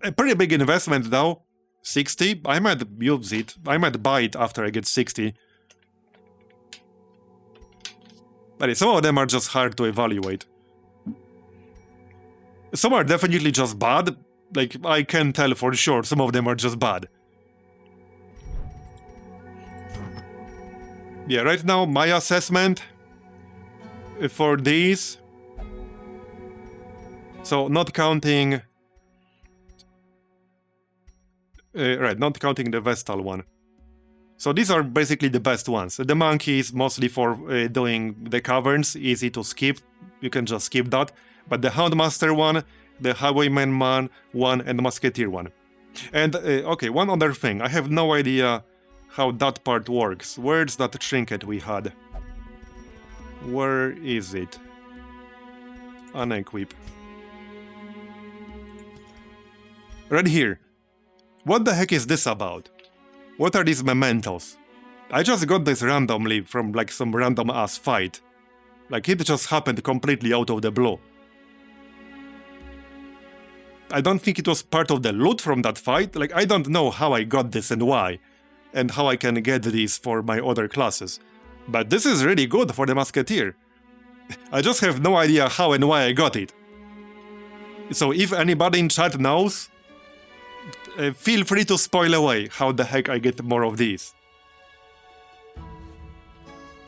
A pretty big investment though. 60? I might use it. I might buy it after I get 60. But some of them are just hard to evaluate. Some are definitely just bad. Like, I can tell for sure some of them are just bad. Yeah, right now my assessment for these... So, not counting... right, not counting the Vestal one. So these are basically the best ones. The Monkey is mostly for doing the Caverns, easy to skip. You can just skip that. But the Houndmaster one, the Highwayman one, and the Musketeer one. And, okay, one other thing. I have no idea how that part works. Where's that trinket we had? Where is it? Unequip. Right here. What the heck is this about? What are these mementos? I just got this randomly from like some random ass fight. Like it just happened completely out of the blue. I don't think it was part of the loot from that fight. Like I don't know how I got this and why. And how I can get these for my other classes. But this is really good for the Musketeer. I just have no idea how and why I got it. So if anybody in chat knows, feel free to spoil away how the heck I get more of these.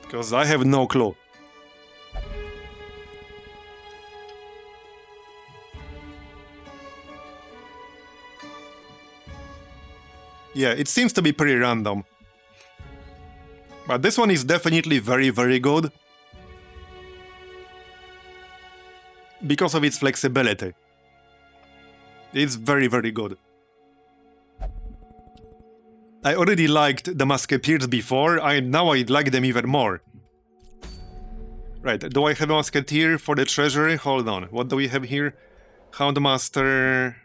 Because I have no clue. Yeah, it seems to be pretty random. But this one is definitely very, very good. Because of its flexibility. It's very, very good. I already liked the Musketeers before, now I like them even more. Right, do I have a Musketeer for the Treasury? Hold on, what do we have here? Houndmaster...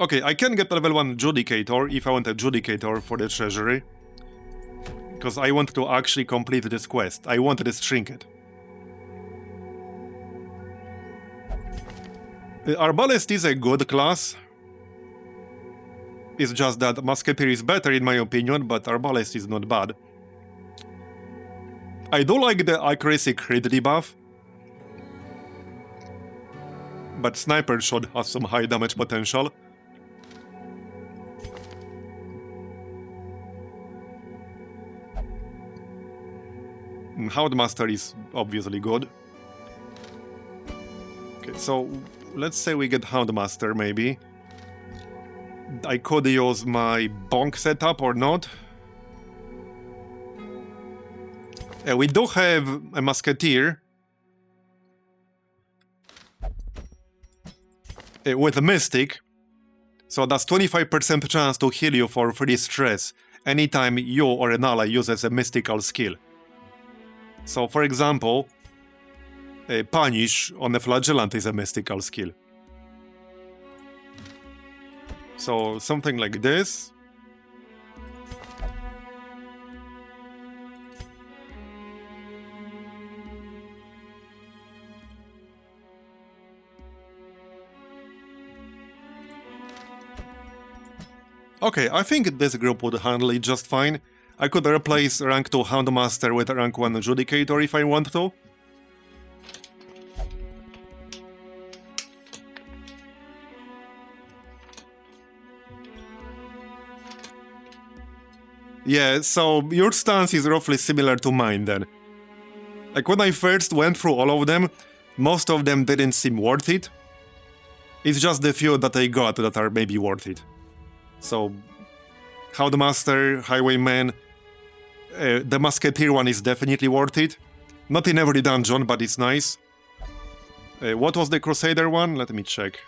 Okay, I can get level 1 Judicator if I want a Judicator for the Treasury. Because I want to actually complete this quest. I want this trinket. The Arbalest is a good class. It's just that Musketeer is better in my opinion, but Arbalest is not bad. I do like the accuracy crit debuff. But Sniper Shot has some high damage potential. Houndmaster is obviously good. Okay, so let's say we get Houndmaster maybe. I could use my bonk setup or not. We do have a Musketeer. With a Mystic. So that's 25% chance to heal you for free stress anytime you or an ally uses a mystical skill. So for example, Punish on the Flagellant is a mystical skill. So something like this. Okay, I think this group would handle it just fine. I could replace rank 2 Houndmaster with rank 1 Judicator if I want to. Yeah, so your stance is roughly similar to mine then. Like when I first went through all of them, most of them didn't seem worth it. It's just the few that I got that are maybe worth it. So, Houndmaster, Highwayman, the Musketeer one is definitely worth it. Not in every dungeon, but it's nice. What was the Crusader one? Let me check.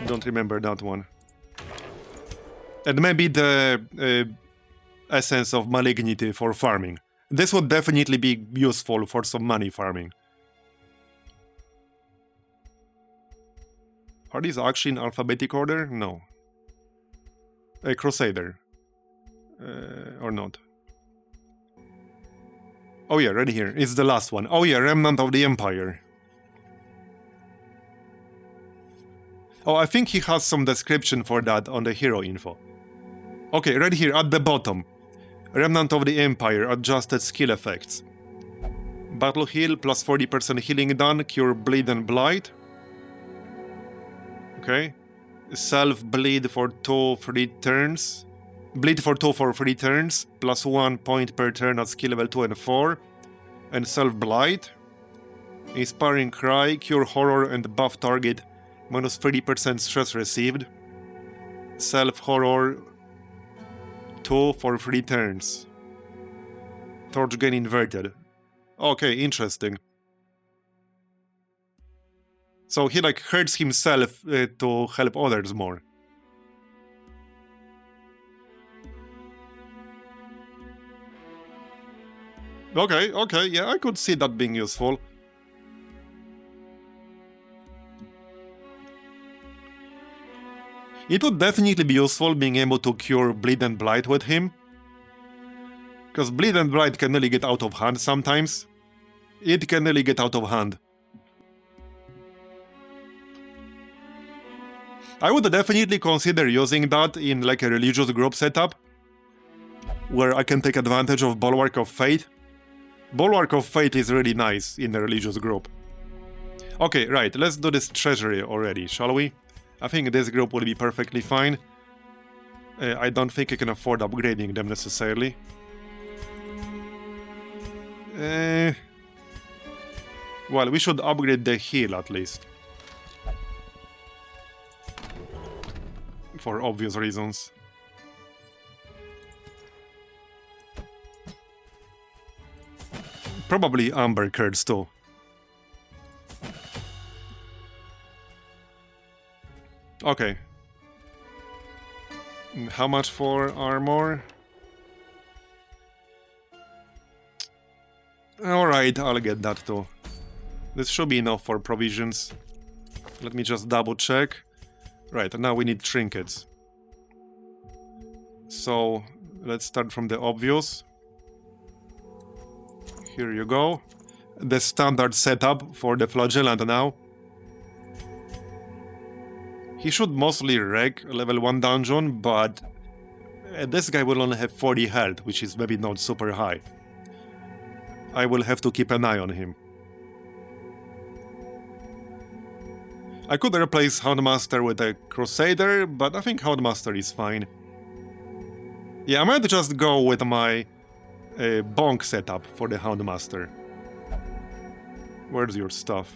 Don't remember that one. And maybe the Essence of Malignity for farming. This would definitely be useful for some money farming. Are these actually in alphabetic order? No. A Crusader. Or not. Oh yeah, right here. It's the last one. Oh yeah, Remnant of the Empire. Oh, I think he has some description for that on the hero info. Okay, right here at the bottom. Remnant of the Empire, adjusted skill effects. Battle heal, plus 40% healing done, cure bleed and blight. Okay. Self-bleed for 2 free turns. Bleed for 2 for 3 turns, plus 1 point per turn at skill level 2 and 4. And self-blight. Inspiring cry, cure horror and buff target, minus 30% stress received. Self-horror, 2 for 3 turns. Torch gain inverted. Okay, interesting. So he like hurts himself to help others more. Okay, yeah, I could see that being useful. It would definitely be useful being able to cure Bleed and Blight with him. Because Bleed and Blight can really get out of hand sometimes. It can really get out of hand. I would definitely consider using that in like a religious group setup, where I can take advantage of Bulwark of Fate. Bulwark of Fate is really nice in a religious group. Okay, right, let's do this Treasury already, shall we? I think this group will be perfectly fine. I don't think I can afford upgrading them necessarily. Well, we should upgrade the heal at least. For obvious reasons. Probably Amber Curds too. Okay. How much for armor? Alright, I'll get that too. This should be enough for provisions. Let me just double check. Right, now we need trinkets. So, let's start from the obvious. Here you go. The standard setup for the Flagellant now. He should mostly wreck a level 1 dungeon, but this guy will only have 40 health, which is maybe not super high. I will have to keep an eye on him. I could replace Houndmaster with a Crusader, but I think Houndmaster is fine. Yeah, I might just go with my bonk setup for the Houndmaster. Where's your stuff?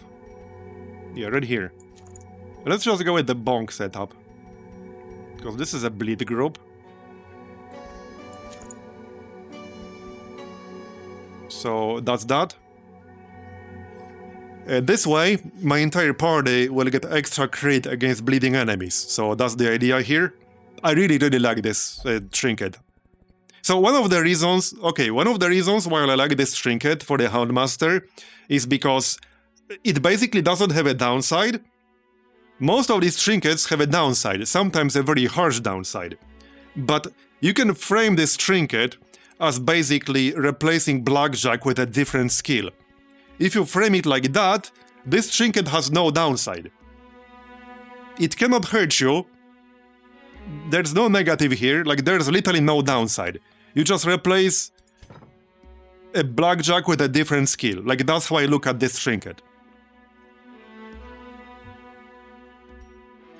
Yeah, right here. Let's just go with the bonk setup. Because this is a bleed group. So that's that. This way, my entire party will get extra crit against bleeding enemies. So that's the idea here. I really like this trinket. So one of the reasons why I like this trinket for the Houndmaster is because it basically doesn't have a downside. Most of these trinkets have a downside, sometimes a very harsh downside. But you can frame this trinket as basically replacing Blackjack with a different skill. If you frame it like that, this trinket has no downside. It cannot hurt you. There's no negative here, like there's literally no downside. You just replace a Blackjack with a different skill. Like that's how I look at this trinket.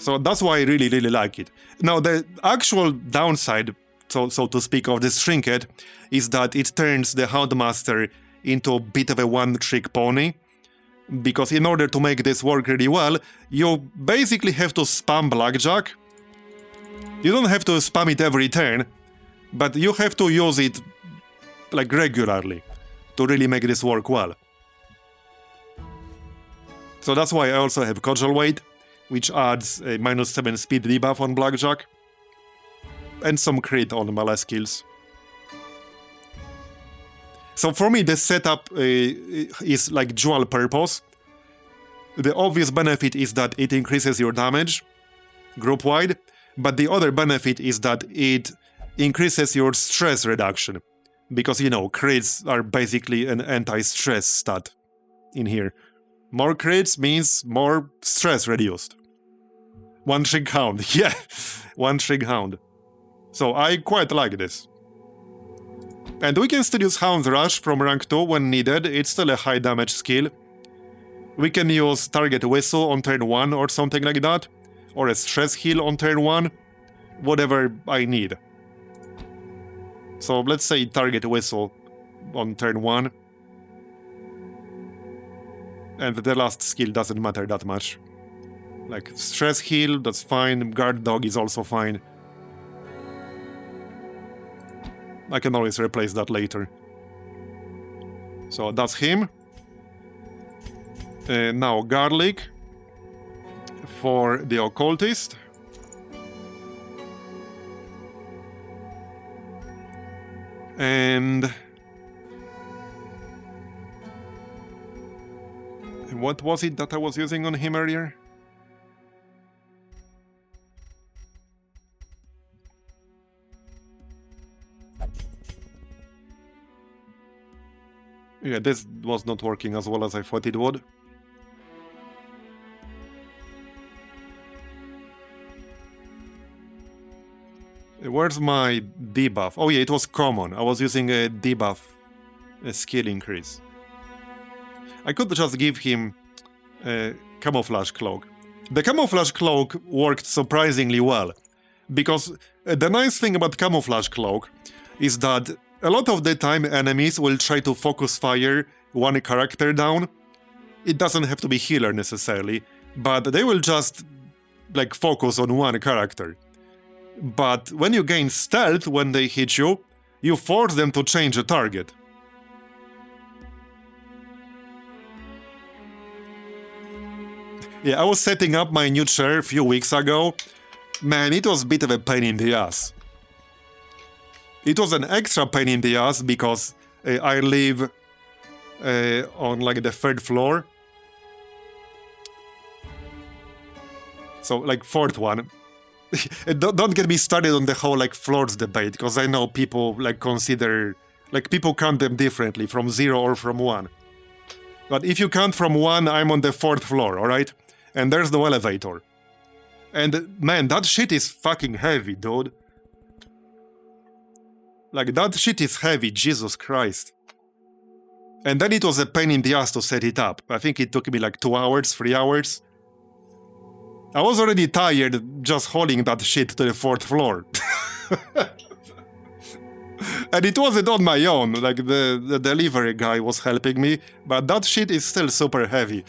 So that's why I really like it. Now the actual downside, so to speak, of this trinket is that it turns the Houndmaster into a bit of a one-trick pony. Because in order to make this work really well, you basically have to spam Blackjack. You don't have to spam it every turn, but you have to use it like regularly to really make this work well. So that's why I also have Cudgel Weight, which adds a -7 speed debuff on Blackjack. And some crit on melee skills. So for me, this setup is like dual purpose. The obvious benefit is that it increases your damage group-wide, but the other benefit is that it increases your stress reduction. Because, you know, crits are basically an anti-stress stat in here. More crits means more stress reduced. One Trig Hound, yeah, one Trig Hound. So I quite like this. And we can still use Hound's Rush from rank 2 when needed, it's still a high damage skill. We can use Target Whistle on turn 1 or something like that, or a Stress Heal on turn 1, whatever I need. So let's say Target Whistle on turn 1. And the last skill doesn't matter that much. Like, Stress Heal, that's fine, Guard Dog is also fine. I can always replace that later. So that's him. Now Garlic for the Occultist. And what was it that I was using on him earlier? Yeah, this was not working as well as I thought it would. Where's my debuff? Oh yeah, it was common. I was using a debuff, a skill increase. I could just give him a Camouflage Cloak. The Camouflage Cloak worked surprisingly well, because the nice thing about Camouflage Cloak is that a lot of the time enemies will try to focus fire one character down. It doesn't have to be healer necessarily, but they will just like focus on one character. But when you gain stealth when they hit you, you force them to change a target. Yeah, I was setting up my new chair a few weeks ago. Man, it was a bit of a pain in the ass. It was an extra pain in the ass because I live on like the 3rd floor. So like 4th one. Don't get me started on the whole like floors debate, because I know people like consider, like people count them differently from 0 or from 1. But if you count from 1, I'm on the 4th floor, alright? And there's no elevator. And man, that shit is fucking heavy, dude. Like, that shit is heavy, Jesus Christ. And then it was a pain in the ass to set it up. I think it took me like 2 hours, 3 hours. I was already tired just holding that shit to the 4th floor. And it wasn't on my own, like the delivery guy was helping me, but that shit is still super heavy.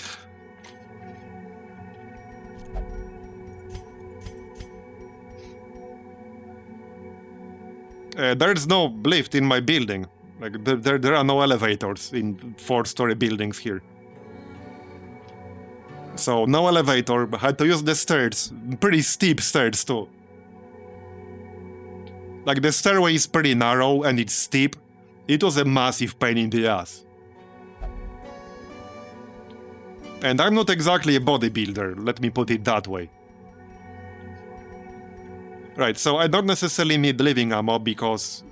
There's no lift in my building. Like, there are no elevators in 4-story buildings here. So, no elevator, but had to use the stairs. Pretty steep stairs, too. Like, the stairway is pretty narrow and it's steep. It was a massive pain in the ass. And I'm not exactly a bodybuilder, let me put it that way. Right, so I don't necessarily need living ammo because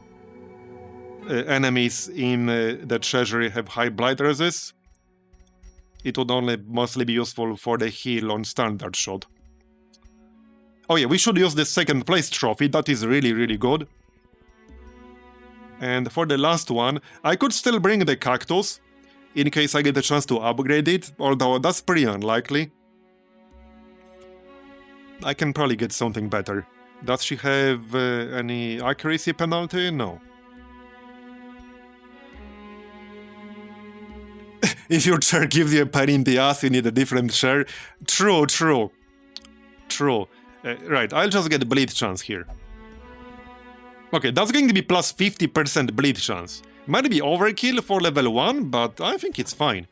enemies in the Treasury have high blight resist. It would only mostly be useful for the heal on standard shot. Oh yeah, we should use the 2nd place trophy, that is really, really good. And for the last one, I could still bring the cactus, in case I get a chance to upgrade it, although that's pretty unlikely. I can probably get something better. Does she have any accuracy penalty? No. If your chair gives you a pain in the ass, you need a different chair. True. Right, I'll just get bleed chance here. Okay, that's going to be plus 50% bleed chance. Might be overkill for level 1, but I think it's fine.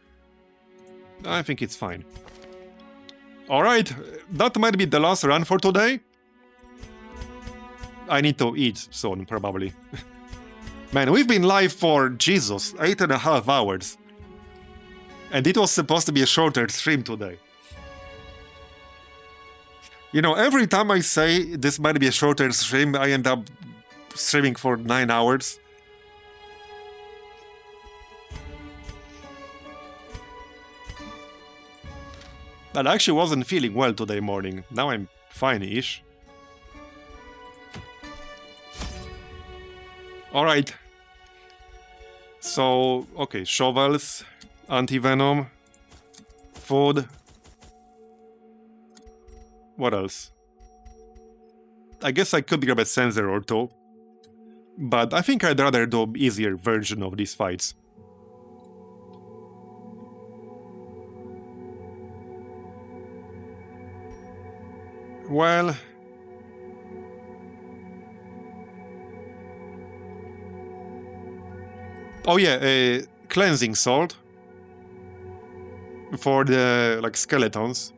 Alright, that might be the last run for today. I need to eat soon, probably. Man, we've been live for, Jesus, 8.5 hours. And it was supposed to be a shorter stream today. You know, every time I say this might be a shorter stream, I end up streaming for 9 hours. But I actually wasn't feeling well today morning. Now I'm fine-ish. Alright. So, okay, shovels, anti-venom, food. What else? I guess I could grab a sensor or two. But I think I'd rather do easier version of these fights. Well... Oh yeah, cleansing salt. For the, like, skeletons.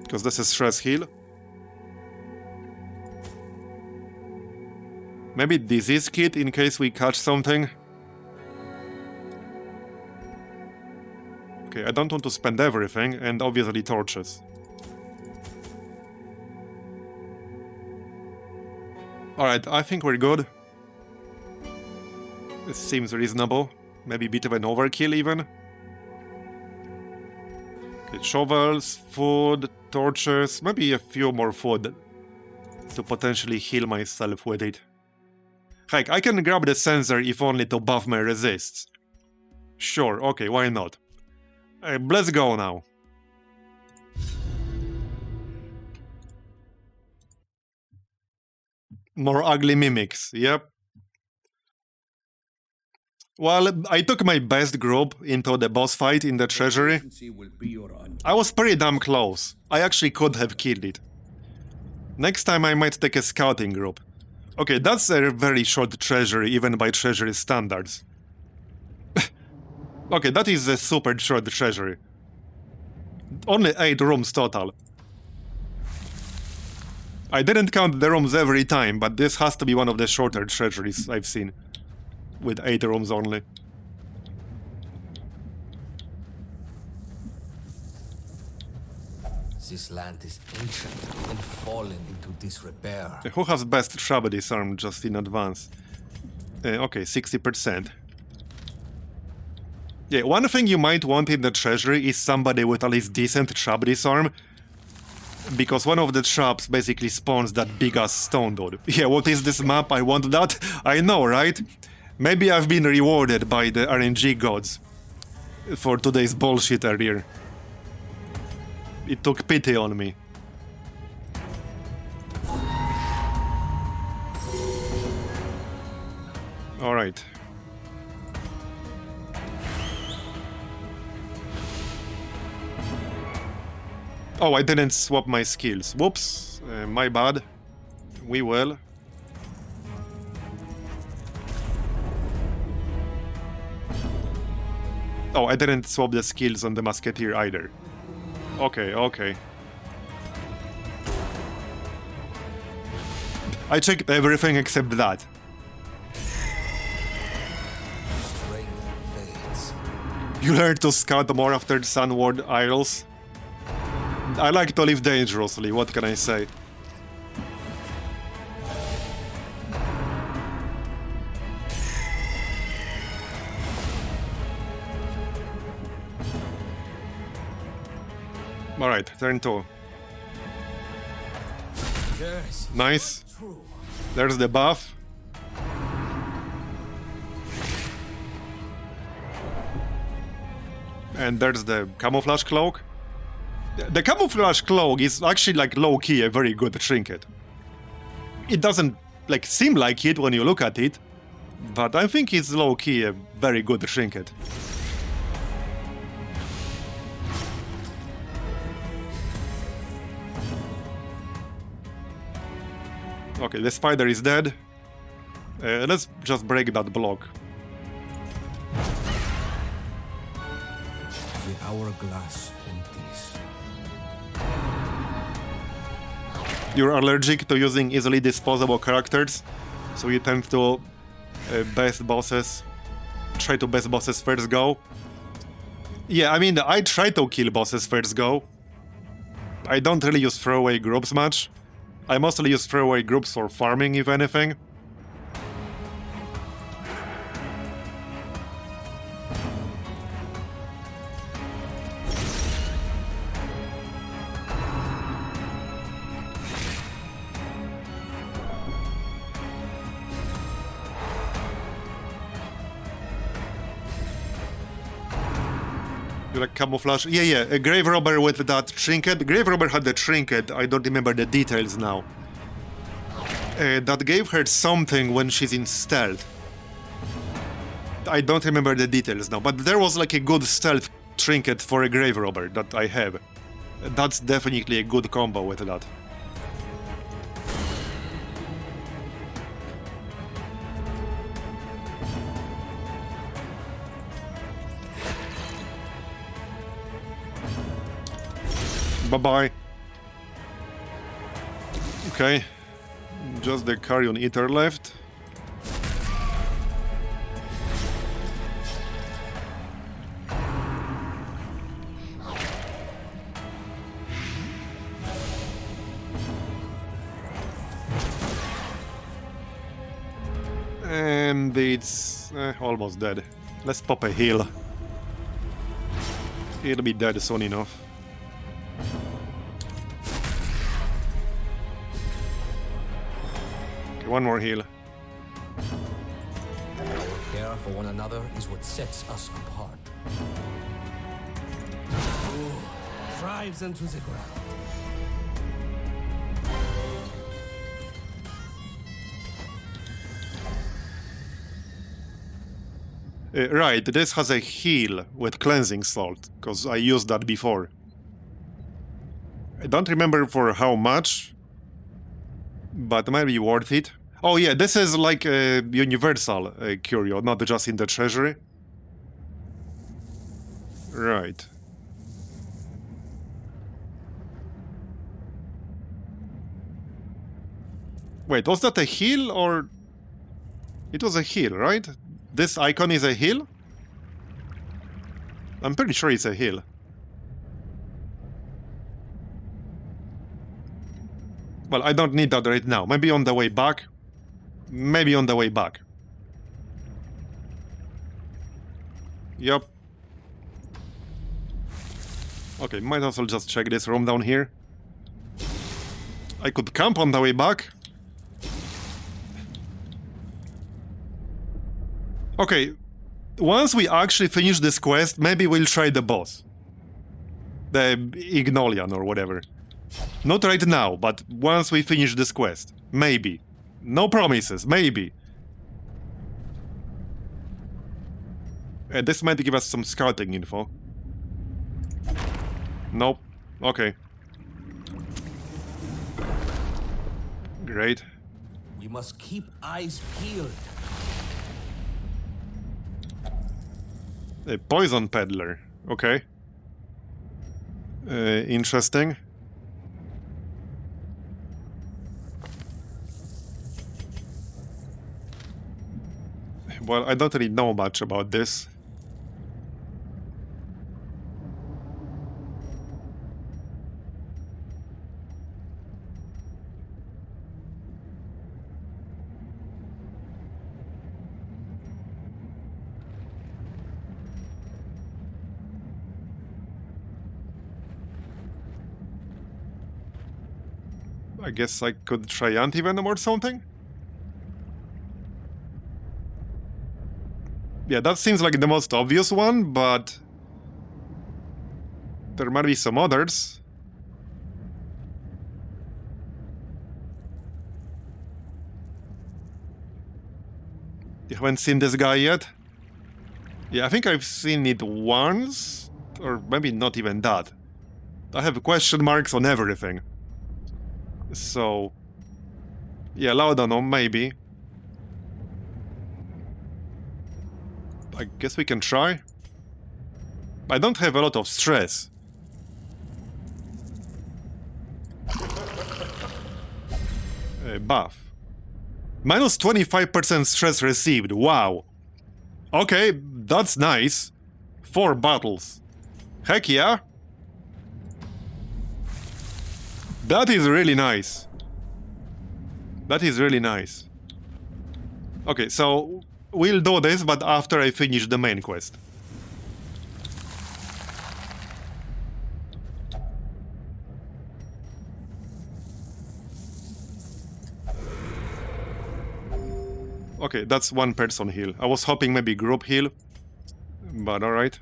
Because this is stress heal. Maybe disease kit in case we catch something. Okay, I don't want to spend everything, and obviously torches. Alright, I think we're good. This seems reasonable. Maybe a bit of an overkill even. Okay, shovels, food, torches, maybe a few more food to potentially heal myself with it. Heck, I can grab the sensor if only to buff my resists. Sure, okay, why not? Let's go now. More ugly mimics, yep. Well, I took my best group into the boss fight in the Treasury. I was pretty damn close. I actually could have killed it. Next time I might take a scouting group. Okay, that's a very short Treasury, even by Treasury standards. Okay, that is a super short Treasury. Only 8 rooms total. I didn't count the rooms every time, but this has to be one of the shorter Treasuries I've seen. With 8 rooms only. This land is ancient and fallen into disrepair. Who has best trap disarm just in advance? Okay, 60%. Yeah, one thing you might want in the Treasury is somebody with at least decent trap disarm. Because one of the traps basically spawns that big-ass stone dude. Yeah, what is this map? I want that? I know, right? Maybe I've been rewarded by the RNG gods for today's bullshit earlier. It took pity on me. Alright. Oh, I didn't swap my skills. Whoops, my bad. We will. Oh, I didn't swap the skills on the Musketeer either. Okay, okay. I checked everything except that. You learned to scout more after the Sunward Isles. I like to live dangerously, what can I say? Alright, turn 2. Yes. Nice. There's the buff. And there's the camouflage cloak. The camouflage cloak is actually like low-key a very good trinket. It doesn't like seem like it when you look at it, but I think it's low-key a very good trinket. Okay, the spider is dead. Let's just break that block. the hourglass empties. You're allergic to using easily disposable characters, so you tend to best bosses. Try to best bosses first go. Yeah, I mean, I try to kill bosses first go. I don't really use throwaway groups much. I mostly use throwaway groups for farming, if anything. Like camouflage. Yeah, a grave robber with that trinket. Grave robber had the trinket. I don't remember the details now. That gave her something when she's in stealth. I don't remember the details now, but there was like a good stealth trinket for a grave robber that I have. That's definitely a good combo with that. Bye-bye. Okay. Just the Carrion Eater left. And it's almost dead. Let's pop a heal. It'll be dead soon enough. One more heal. Our care for one another is what sets us apart. Ooh, drives into the ground. Right, this has a heal with cleansing salt, because I used that before. I don't remember for how much, but it might be worth it. Oh yeah, this is like a universal curio, not just in the treasury. Right. Wait, was that a heal or... It was a heal, right? This icon is a heal? I'm pretty sure it's a heal. Well, I don't need that right now. Maybe on the way back. Maybe on the way back. Yup. Okay, might as well just check this room down here. I could camp on the way back. Okay, once we actually finish this quest, maybe we'll try the boss. The Ignolian or whatever. Not right now, but once we finish this quest. Maybe. No promises, maybe. This might give us some scouting info. Nope. Okay. Great. We must keep eyes peeled. A poison peddler. Okay. Interesting. Well, I don't really know much about this. I guess I could try anti-venom or something? Yeah, that seems like the most obvious one, but... there might be some others. You haven't seen this guy yet? Yeah, I think I've seen it once, or maybe not even that. I have question marks on everything. So... yeah, Laudanum, maybe. I guess we can try. I don't have a lot of stress. Buff. Minus 25% stress received. Wow. Okay, that's nice. 4 battles. Heck yeah. That is really nice. That is really nice. Okay, so we'll do this, but after I finish the main quest. Okay, that's one person heal. I was hoping maybe group heal, but alright.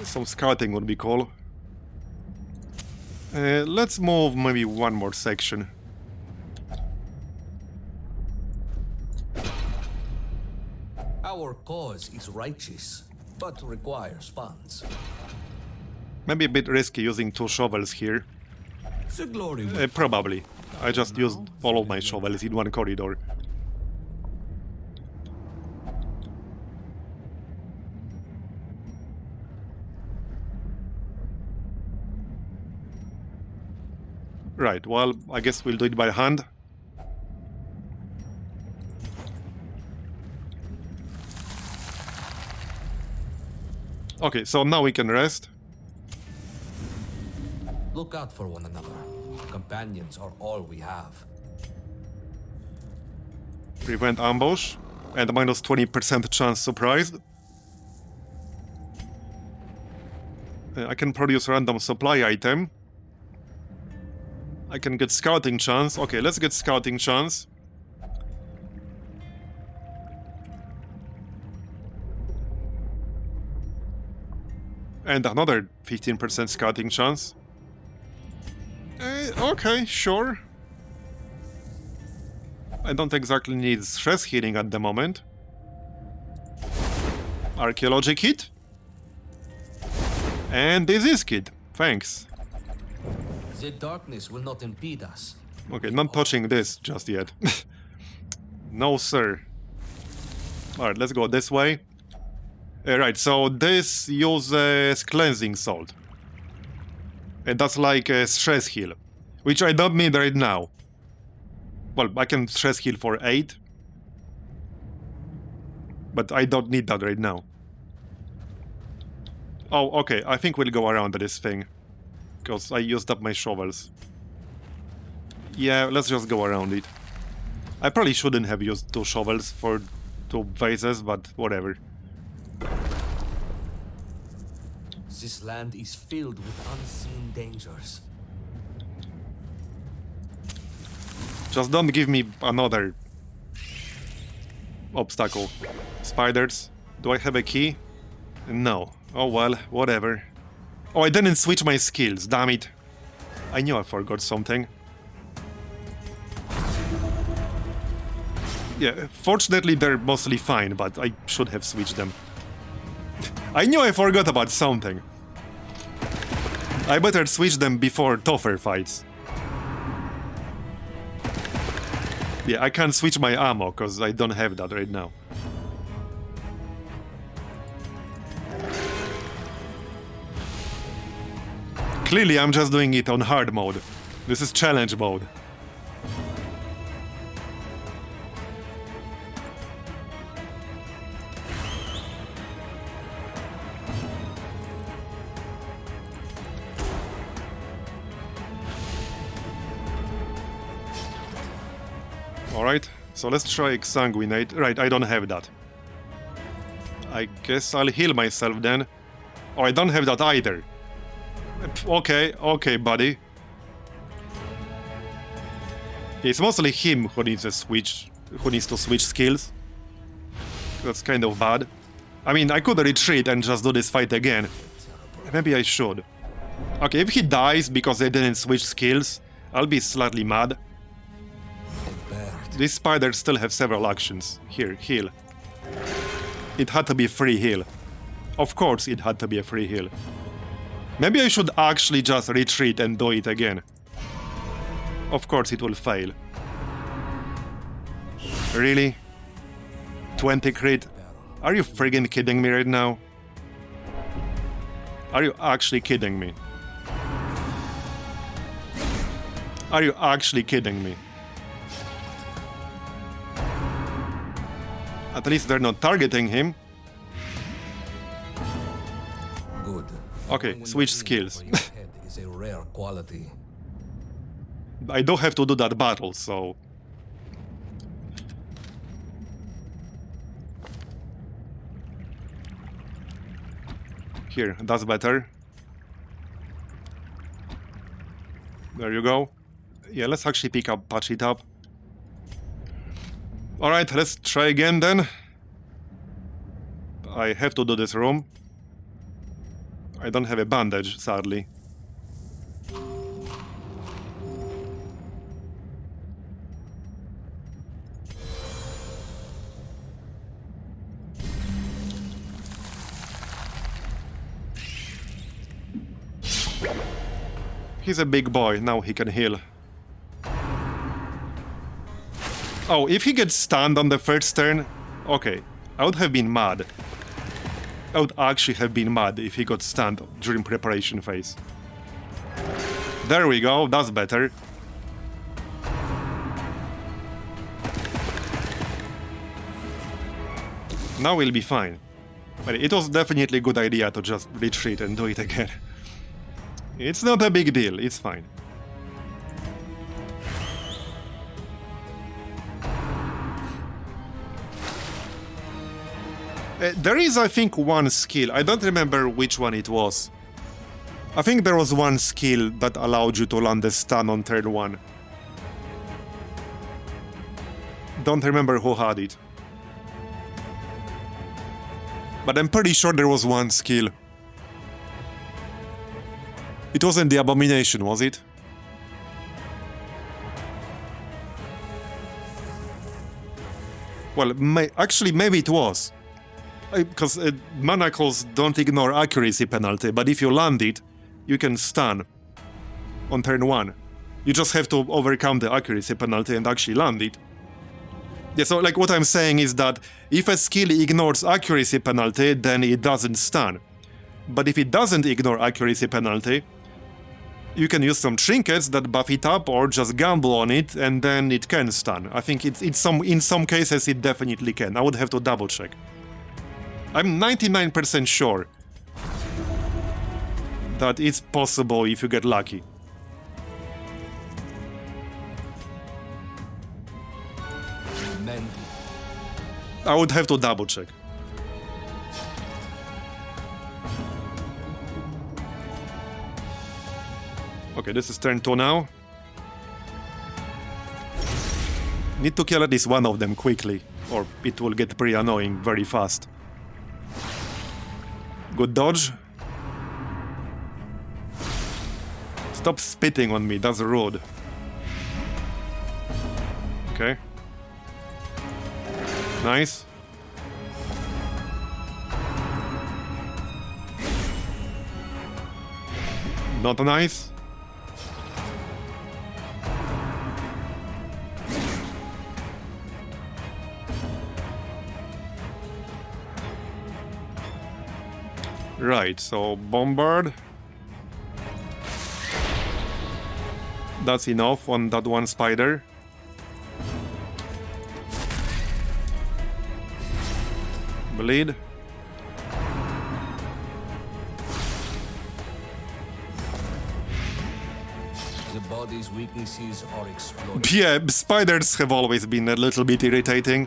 Some scouting would be cool. Let's move maybe one more section. Our cause is righteous, but requires funds. Maybe a bit risky using 2 shovels here. The glory Probably. I just used all of my shovels in one corridor. Right, well, I guess we'll do it by hand. Okay, so now we can rest. Look out for one another. Companions are all we have. Prevent ambush. And minus 20% chance surprised. I can produce random supply item. I can get scouting chance. Okay, let's get scouting chance. And another 15% scouting chance. Okay, sure. I don't exactly need stress healing at the moment. Archaeology kit. And disease kit. Thanks. The darkness will not impede us. Okay, not touching this just yet. No, sir. Alright, let's go this way. Right, so this uses cleansing salt. And that's like a stress heal, which I don't need right now. Well, I can stress heal for 8. But I don't need that right now. Oh, okay, I think we'll go around this thing. Because I used up my shovels. Yeah, let's just go around it. I probably shouldn't have used 2 shovels for 2 vases, but whatever. This land is filled with unseen dangers. Just don't give me another obstacle. Spiders. Do I have a key? No. Oh well, whatever. Oh, I didn't switch my skills, damn it. I knew I forgot something. Yeah, fortunately they're mostly fine, but I should have switched them. I knew I forgot about something. I better switch them before tougher fights. Yeah, I can't switch my ammo, because I don't have that right now. Clearly, I'm just doing it on hard mode. This is challenge mode. Alright, so let's try Exsanguinate. Right, I don't have that. I guess I'll heal myself then. Oh, I don't have that either. Okay, okay, buddy. It's mostly him who needs to switch skills. That's kind of bad. I mean, I could retreat and just do this fight again. Maybe I should. Okay, if he dies because they didn't switch skills, I'll be slightly mad. These spiders still have several actions. Here, heal. It had to be free heal. Of course it had to be a free heal. Maybe I should actually just retreat and do it again. Of course it will fail. Really? 20 crit? Are you friggin' kidding me right now? Are you actually kidding me? Are you actually kidding me? At least they're not targeting him. Good. Okay, When switch the skills. aim for your head is a rare quality. I don't have to do that battle, so... Here, that's better. There you go. Yeah, let's actually patch it up. Alright, let's try again then. I have to do this room. I don't have a bandage, sadly. He's a big boy, now he can heal. Oh, if he gets stunned on the first turn... Okay, I would have been mad. I would actually have been mad if he got stunned during preparation phase. There we go, that's better. Now we'll be fine. But it was definitely a good idea to just retreat and do it again. It's not a big deal, it's fine. There is, I think, one skill. I don't remember which one it was. I think there was one skill that allowed you to land a stun on turn 1. Don't remember who had it. But I'm pretty sure there was one skill. It wasn't the Abomination, was it? Well, actually, maybe it was. Because manacles don't ignore accuracy penalty, but if you land it, you can stun on turn 1. You just have to overcome the accuracy penalty and actually land it. Yeah, so like what I'm saying is that if a skill ignores accuracy penalty, then it doesn't stun. But if it doesn't ignore accuracy penalty, you can use some trinkets that buff it up or just gamble on it and then it can stun. I think in some cases it definitely can. I would have to double check. I'm 99% sure that it's possible if you get lucky. Mend. I would have to double check. Okay, this is turn 2 now. Need to kill at least one of them quickly, or it will get pretty annoying very fast. Good dodge. Stop spitting on me, that's rude. Okay. Nice. Not nice. Right, so bombard. That's enough on that one spider. Bleed. The body's weaknesses are exploited. Yeah, spiders have always been a little bit irritating.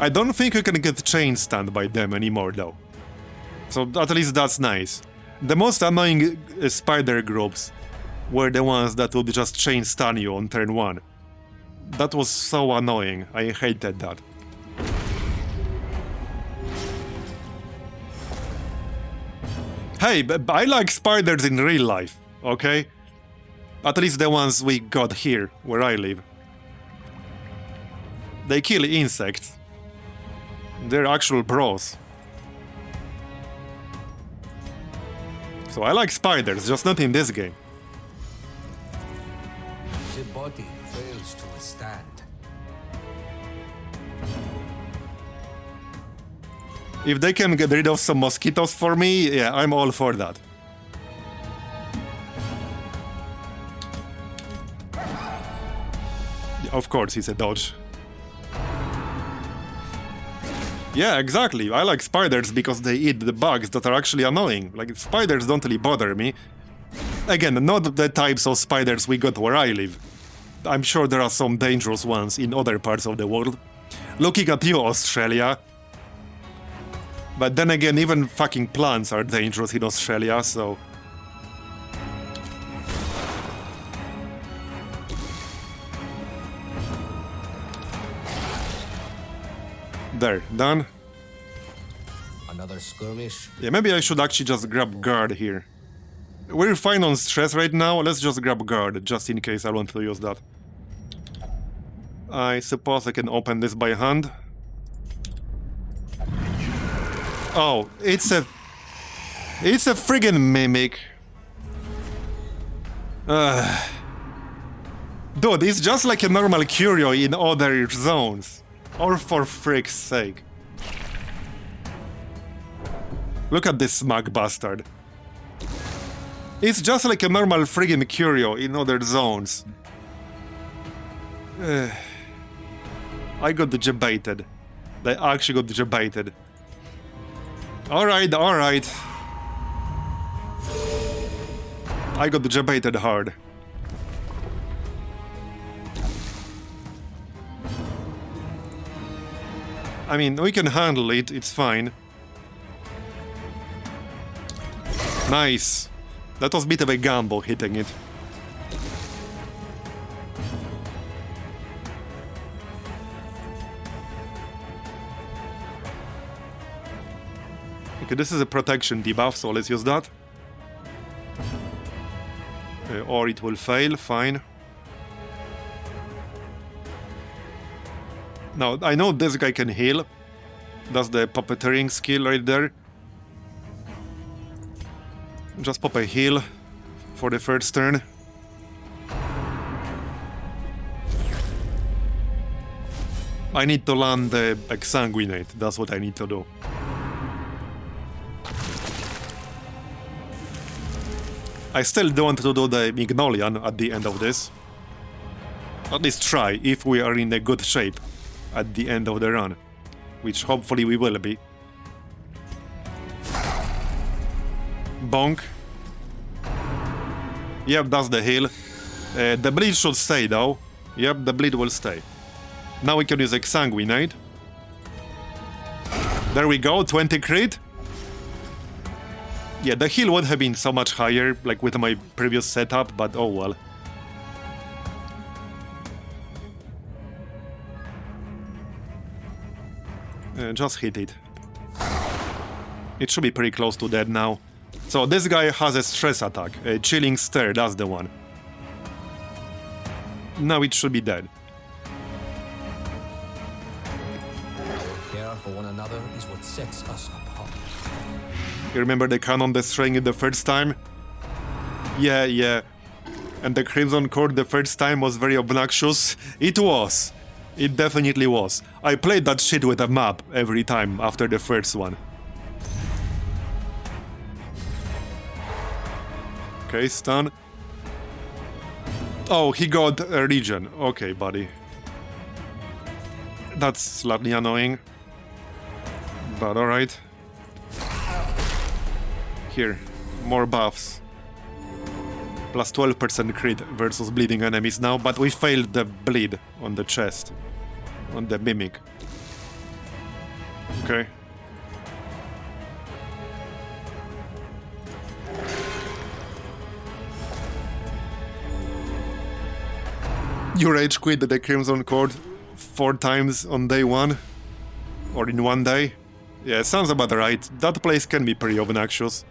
I don't think you can get chain stunned by them anymore though. So at least that's nice. The most annoying spider groups were the ones that would just chain stun you on turn 1. That was so annoying, I hated that. Hey, but I like spiders in real life, okay? At least the ones we got here, where I live. They kill insects. They're actual bros. So I like spiders, just not in this game. The body fails to withstand. If they can get rid of some mosquitoes for me, yeah, I'm all for that. Of course, it's a dodge. Yeah, exactly. I like spiders because they eat the bugs that are actually annoying. Like, spiders don't really bother me. Again, not the types of spiders we got where I live. I'm sure there are some dangerous ones in other parts of the world. Looking at you, Australia. But then again, even fucking plants are dangerous in Australia, so... There, done. Another skirmish. Yeah, maybe I should actually just grab guard here. We're fine on stress right now, let's just grab guard, just in case I want to use that. I suppose I can open this by hand. Oh, it's a friggin' mimic. Dude, it's just like a normal curio in other zones. Or for frick's sake. Look at this smug bastard. It's just like a normal friggin' curio in other zones. I got debated. They actually got debated. Alright, alright. I got debated hard. I mean, we can handle it, it's fine. Nice. That was a bit of a gamble hitting it. Okay, this is a protection debuff, so let's use that. Or it will fail, fine. Now, I know this guy can heal. That's the puppeteering skill right there. Just pop a heal for the first turn. I need to land the exsanguinate, that's what I need to do. I still don't want to do the Mignolian at the end of this. At least try, if we are in a good shape at the end of the run. Which hopefully we will be. Bonk. Yep, that's the heal. The bleed should stay though. Yep, the bleed will stay. Now we can use Exsanguinate. There we go, 20 crit. Yeah, the heal would have been so much higher, like with my previous setup, but oh well. Just hit it. It should be pretty close to dead now. So this guy has a stress attack, a chilling stare, that's the one. Now it should be dead. Care for one another is what sets us apart. You remember the cannon destroying it the first time? Yeah. And the Crimson Cord the first time was very obnoxious? It was. It definitely was. I played that shit with a map every time after the first one. Okay, stun. Oh, he got a regen. Okay, buddy. That's slightly annoying. But alright. Here, more buffs. Plus 12% crit versus bleeding enemies now, but we failed the bleed on the chest. On the mimic. Okay. You rage quit the Crimson Cord 4 times on day 1? Or in 1 day? Yeah, sounds about right. That place can be pretty obnoxious.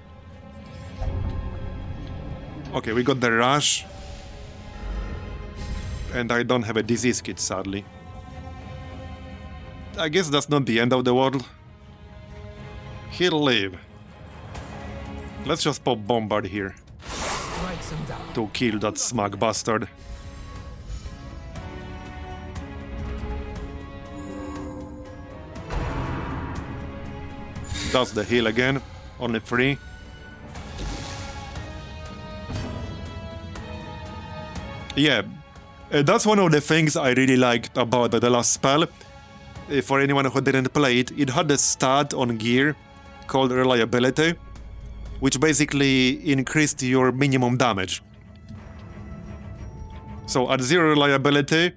Okay, we got the rush. And I don't have a disease kit, sadly. I guess that's not the end of the world. He'll live. Let's just pop Bombard here Strikes him down. to kill that smug bastard. Does the heal again, only 3. Yeah, that's one of the things I really liked about the last spell. For anyone who didn't play it, it had a stat on gear called Reliability, which basically increased your minimum damage. So at 0 reliability,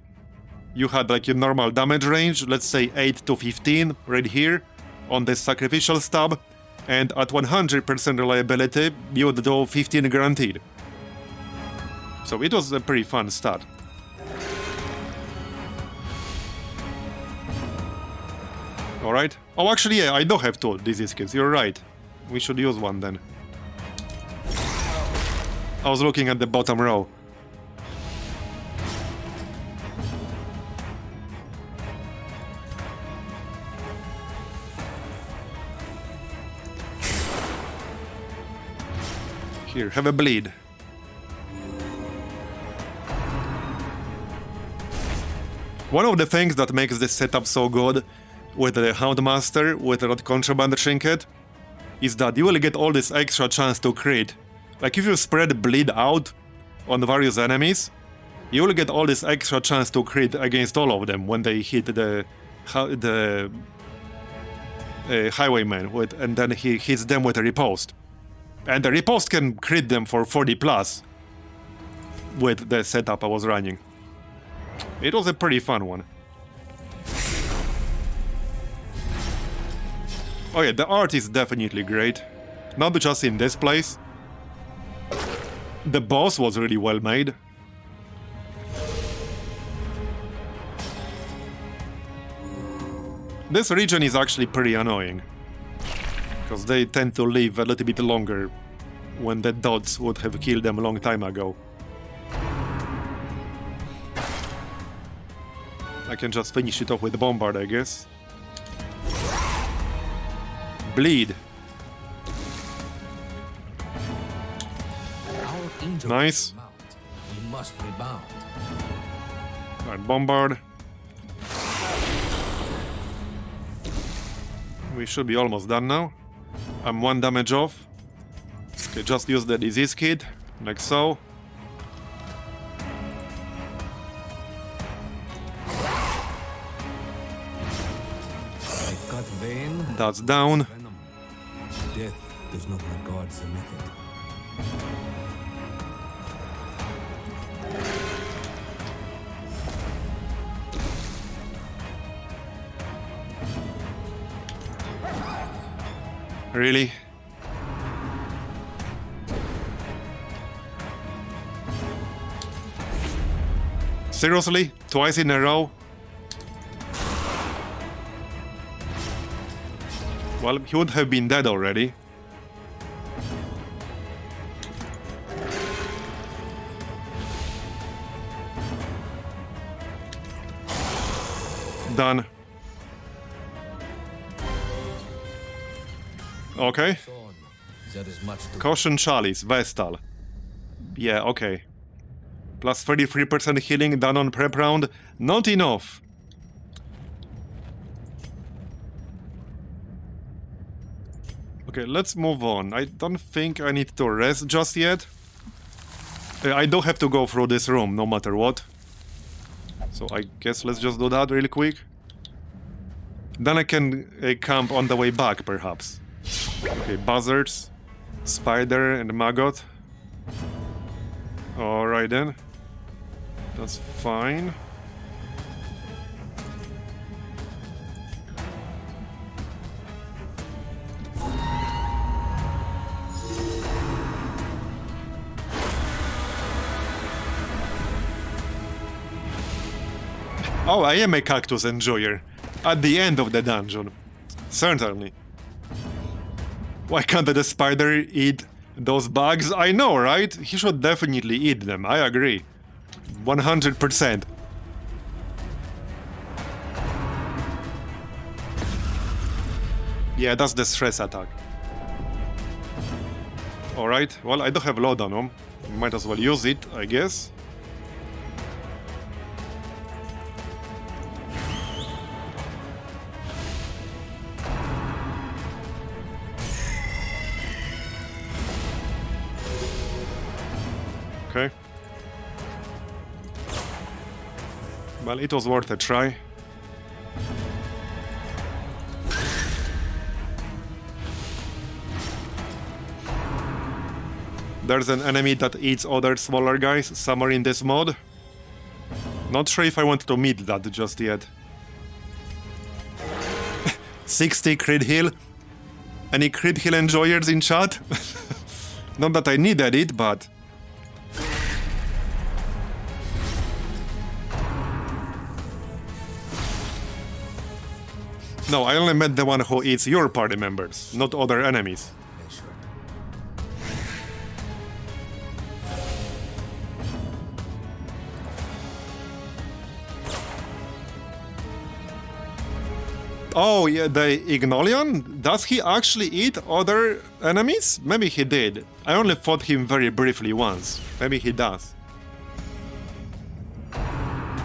you had like your normal damage range, let's say 8 to 15 right here on the sacrificial stab, and at 100% reliability, you would do 15 guaranteed. So it was a pretty fun stat. Alright. Oh, actually, yeah, I do have 2 disease kits. You're right. We should use one then. I was looking at the bottom row. Here, have a bleed. One of the things that makes this setup so good with the Houndmaster, with that contraband trinket, is that you will get all this extra chance to crit. Like if you spread bleed out on various enemies, you will get all this extra chance to crit against all of them when they hit the highwayman with, and then he hits them with a riposte. And the riposte can crit them for 40 plus with the setup I was running. It was a pretty fun one. Oh yeah, the art is definitely great. Not just in this place. The boss was really well made. This region is actually pretty annoying, because they tend to live a little bit longer when the dots would have killed them a long time ago. I can just finish it off with Bombard, I guess. Bleed. Our angel Nice. mount. We must rebound. Alright, Bombard. We should be almost done now. I'm 1 damage off. Okay, just use the disease kit, like so. I cut vein. That's down. Venom. Death does not regard the method. Really? Seriously? Twice in a row? Well, he would have been dead already. Done. Okay. Son, there is much to Caution Chalice, Vestal. Yeah, okay. Plus 33% healing done on prep round. Not enough. Okay, let's move on. I don't think I need to rest just yet. I do have to go through this room, no matter what. So I guess let's just do that really quick. Then I can camp on the way back, perhaps. Okay, buzzards, spider, and maggot. Alright then. That's fine. Oh, I am a cactus enjoyer. At the end of the dungeon. Certainly. Why can't the spider eat those bugs? I know, right? He should definitely eat them. I agree. 100%. Yeah, that's the stress attack. Alright, well, I do have load on him. Might as well use it, I guess. Okay. Well, it was worth a try. There's an enemy that eats other smaller guys somewhere in this mod. Not sure if I want to meet that just yet. 60 crit heal. Any crit heal enjoyers in chat? Not that I needed it, but... No, I only met the one who eats your party members, not other enemies. Oh, yeah, the Ignolian? Does he actually eat other enemies? Maybe he did. I only fought him very briefly once. Maybe he does.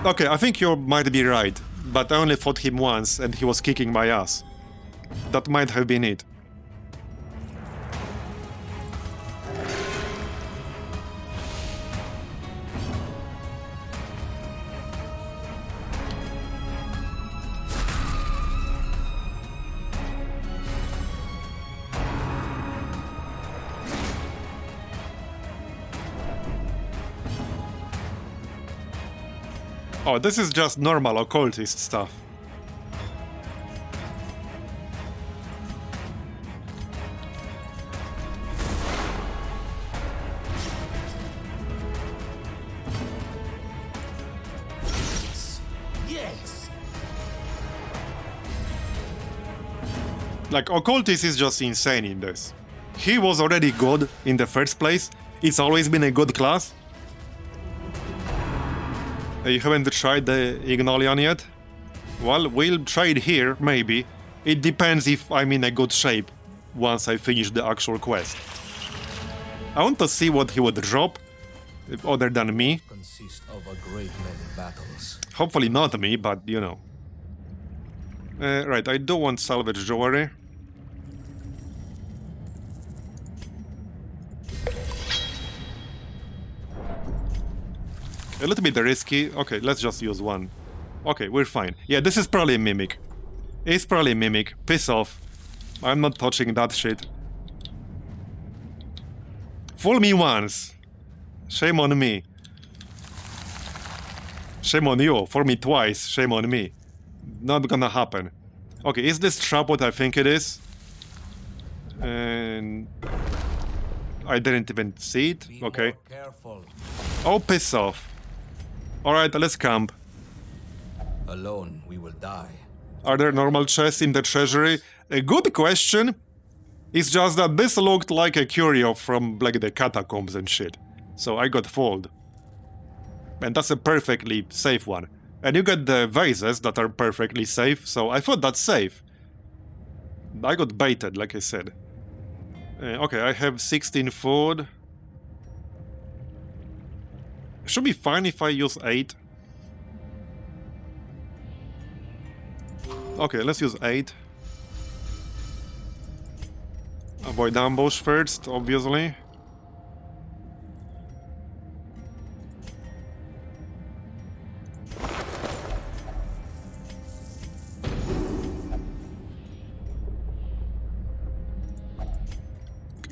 Okay, I think you might be right. But I only fought him once and he was kicking my ass. That might have been it. Oh, this is just normal occultist stuff. Yes. Like, occultist is just insane in this. He was already good in the first place. It's always been a good class. You haven't tried the Ignolian yet? Well, we'll try it here, maybe. It depends if I'm in a good shape once I finish the actual quest. I want to see what he would drop, other than me. Consist of a great many battles. Hopefully not me, but you know. Right, I do want salvage jewelry. A little bit risky. Okay, let's just use one. Okay, we're fine. Yeah, this is probably a mimic. It's probably a mimic. Piss off. I'm not touching that shit. Fool me once. Shame on me. Shame on you. Fool me twice. Shame on me. Not gonna happen. Okay, is this trap what I think it is? And... I didn't even see it. Okay. Careful. Oh, piss off. Alright, let's camp. Alone, we will die. Are there normal chests in the Treasury? A good question. It's just that this looked like a curio from, like, the Catacombs and shit. So I got fooled. And that's a perfectly safe one. And you get the vases that are perfectly safe, so I thought that's safe. I got baited, like I said. Okay, I have 16 food. Should be fine if I use 8. Okay, let's use 8. Avoid ambush first, obviously.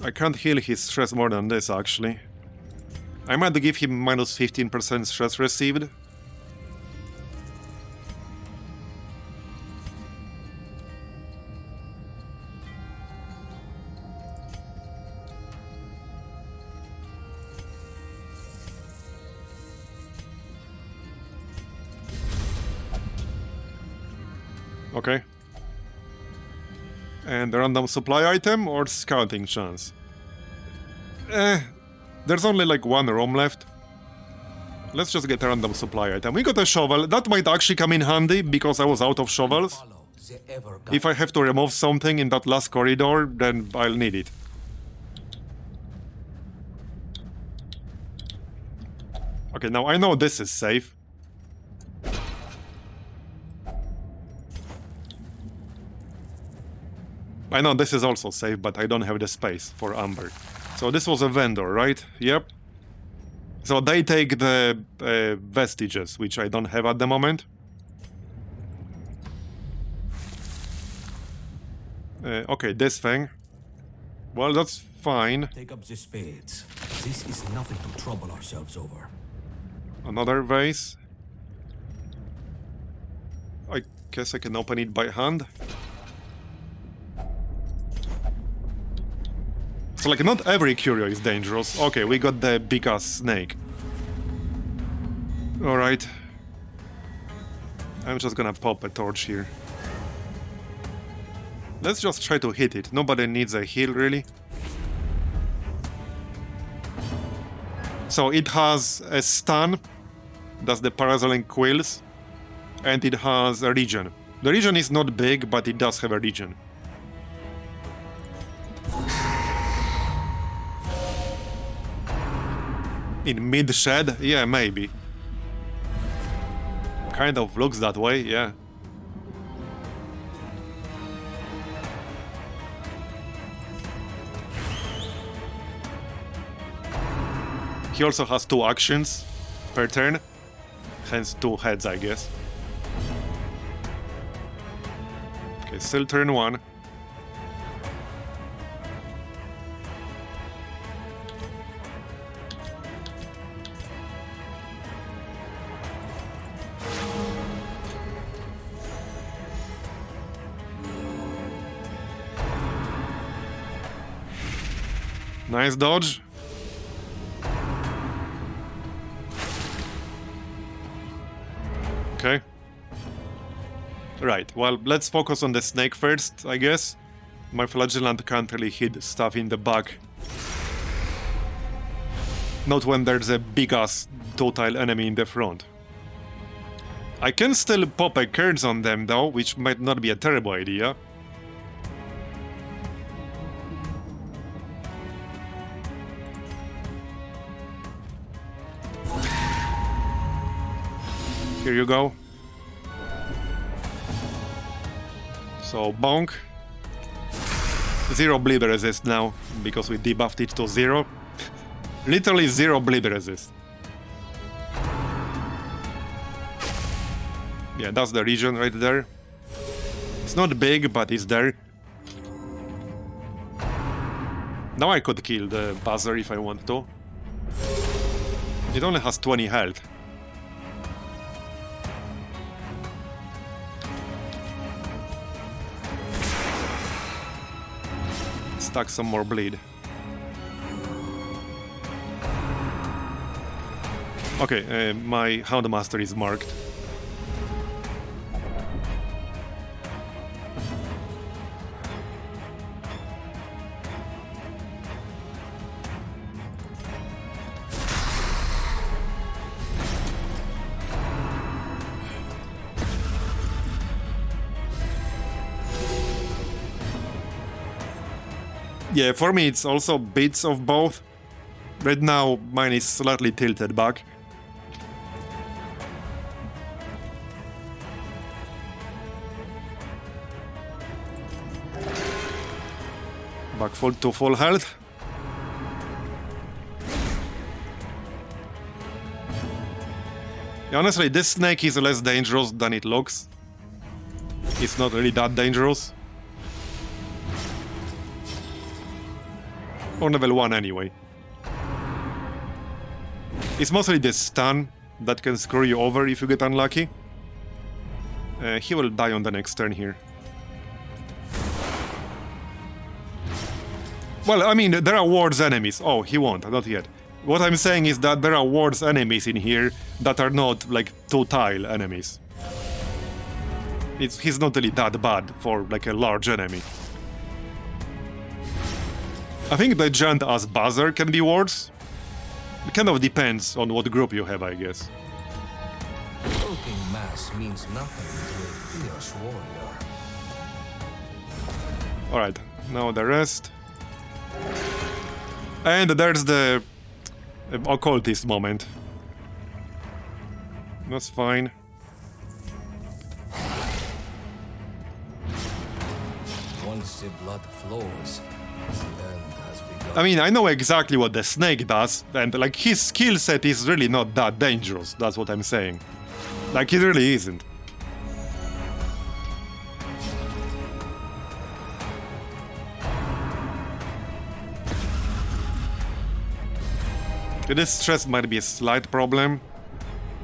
I can't heal his stress more than this, actually. I might give him minus 15% stress received. Okay. And a random supply item or scouting chance? There's only like one room left. Let's just get a random supply item. We got a shovel. That might actually come in handy because I was out of shovels. If I have to remove something in that last corridor, then I'll need it. Okay, now I know this is safe. I know this is also safe, but I don't have the space for Amber. So this was a vendor, right? Yep. So they take the vestiges, which I don't have at the moment. Okay, this thing. Well, that's fine. Take up the spades. This is nothing to trouble ourselves over. Another vase. I guess I can open it by hand. So, like, not every curio is dangerous. Okay, we got the big-ass snake. Alright. I'm just gonna pop a torch here. Let's just try to hit it. Nobody needs a heal, really. So, it has a stun. That's the Parazoling Quills. And it has a regen. The regen is not big, but it does have a regen. In mid-shed? Yeah, maybe. Kind of looks that way, yeah. He also has 2 actions per turn, hence 2 heads, I guess. Okay, still turn 1. Nice dodge. Okay. Right, well, let's focus on the snake first, I guess. My flagellant can't really hit stuff in the back. Not when there's a big-ass total enemy in the front. I can still pop a curse on them, though, which might not be a terrible idea. Here you go. So, bonk. 0 bleed resist now, because we debuffed it to 0. Literally 0 bleed resist. Yeah, that's the region right there. It's not big, but it's there. Now I could kill the buzzer if I want to. It only has 20 health. Stack some more bleed. Okay, my Houndmaster is marked. Yeah, for me it's also bits of both. Right now mine is slightly tilted back. Back full to full health. Yeah, honestly, this snake is less dangerous than it looks. It's not really that dangerous. Or level 1 anyway. It's mostly the stun that can screw you over if you get unlucky. He will die on the next turn here. Well, I mean, there are wards enemies. Oh, he won't, not yet. What I'm saying is that there are wards enemies in here that are not, like, two-tile enemies. He's not really that bad for, like, a large enemy. I think the giant ass buzzer can be wards. It kind of depends on what group you have, I guess. Cloaking mass means nothing to a fierce warrior. Alright, now the rest. And there's the occultist moment. That's fine. Once the blood flows, the end has begun. I mean, I know exactly what the snake does, and like his skill set is really not that dangerous. That's what I'm saying. Like, it really isn't. This stress might be a slight problem,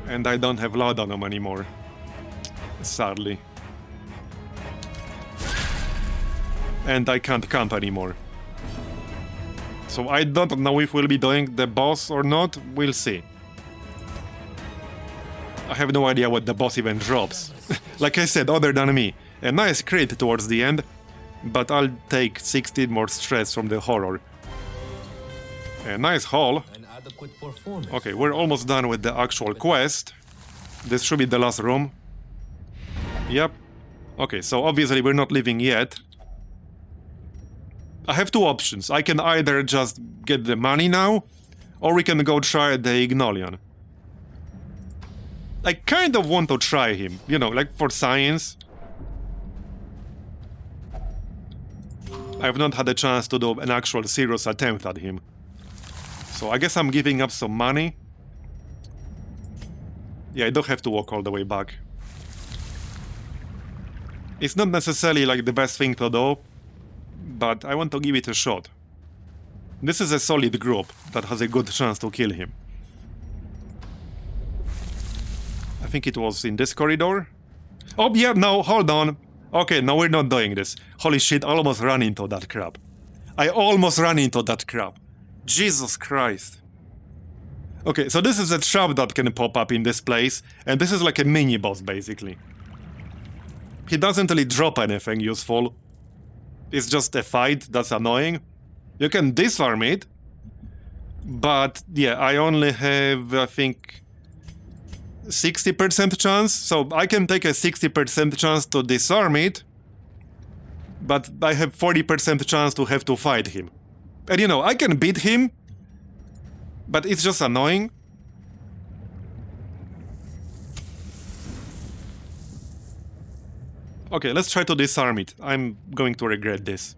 and I don't have laudanum anymore. Sadly. And I can't camp anymore. So I don't know if we'll be doing the boss or not, we'll see. I have no idea what the boss even drops. Like I said, other than me. A nice crit towards the end, but I'll take 16 more stress from the horror. A nice haul. An adequate performance. Okay, we're almost done with the actual quest. This should be the last room. Yep. Okay, so obviously we're not leaving yet. I have two options. I can either just get the money now, or we can go try the Ignolian. I kind of want to try him, you know, like for science. I've not had a chance to do an actual serious attempt at him. So I guess I'm giving up some money. Yeah, I don't have to walk all the way back. It's not necessarily like the best thing to do, but I want to give it a shot. This is a solid group that has a good chance to kill him. I think it was in this corridor. Oh yeah, no, hold on. Okay, no, we're not doing this. Holy shit, I almost ran into that crap. I almost ran into that crap. Jesus Christ. Okay, so this is a trap that can pop up in this place, and this is like a mini-boss, basically. He doesn't really drop anything useful. It's just a fight, that's annoying. You can disarm it, but yeah, I only have, I think, 60% chance, so I can take a 60% chance to disarm it, but I have 40% chance to have to fight him. And you know, I can beat him, but it's just annoying. Okay, let's try to disarm it. I'm going to regret this.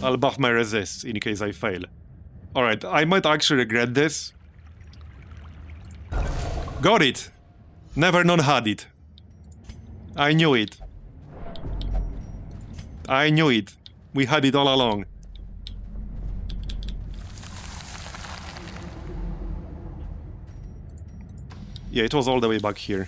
I'll buff my resist in case I fail. Alright, I might actually regret this. Got it! Never known had it. I knew it. I knew it. We had it all along. Yeah, it was all the way back here.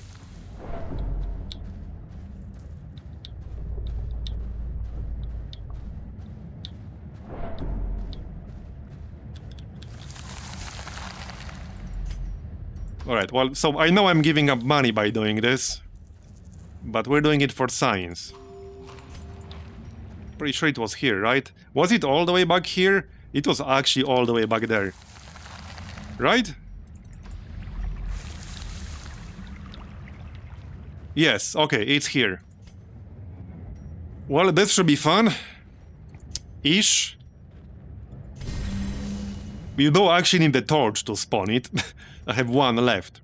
Alright, well, so I know I'm giving up money by doing this, but we're doing it for science. Pretty sure it was here, right? Was it all the way back here? It was actually all the way back there. Right? Yes, okay, it's here. Well, this should be fun. Ish. We do actually need the torch to spawn it. I have one left.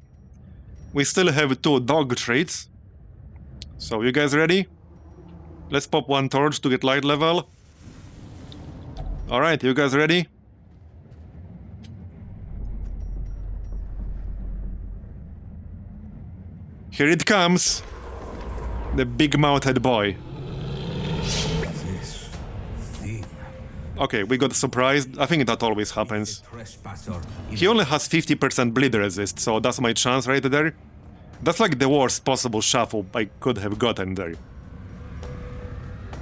We still have 2 dog traits. So, you guys ready? Let's pop 1 torch to get light level. Alright, you guys ready? Here it comes! The big-mouthed boy. This thing. Okay, we got surprised. I think that always happens. Trespasser. He only has 50% bleed resist, so that's my chance right there. That's like the worst possible shuffle I could have gotten there.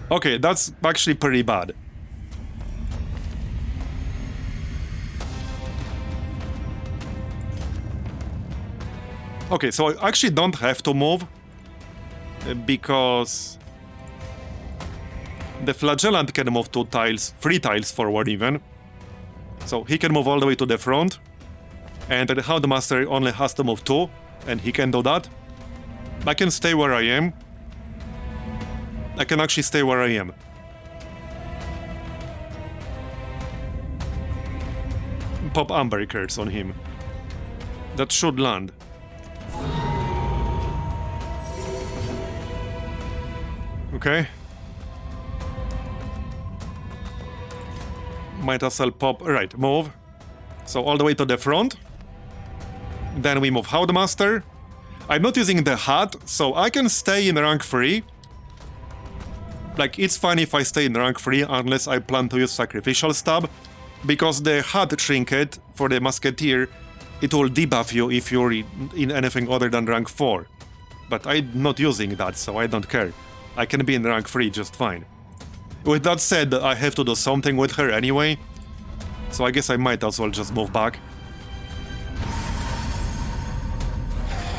Okay, that's actually pretty bad. Okay, so I actually don't have to move because the flagellant can move 2 tiles, 3 tiles forward even. So he can move all the way to the front, and the Houndmaster only has to move 2, and he can do that. I can stay where I am. I can actually stay where I am. Pop Amber Curse on him. That should land. Okay. Might as well pop... Right, move. So all the way to the front. Then we move Houndmaster. I'm not using the hat, so I can stay in rank 3. Like, it's fine if I stay in rank 3 unless I plan to use Sacrificial Stab. Because the hat trinket for the Musketeer, it will debuff you if you're in anything other than rank 4. But I'm not using that, so I don't care. I can be in rank 3 just fine. With that said, I have to do something with her anyway, so I guess I might as well just move back.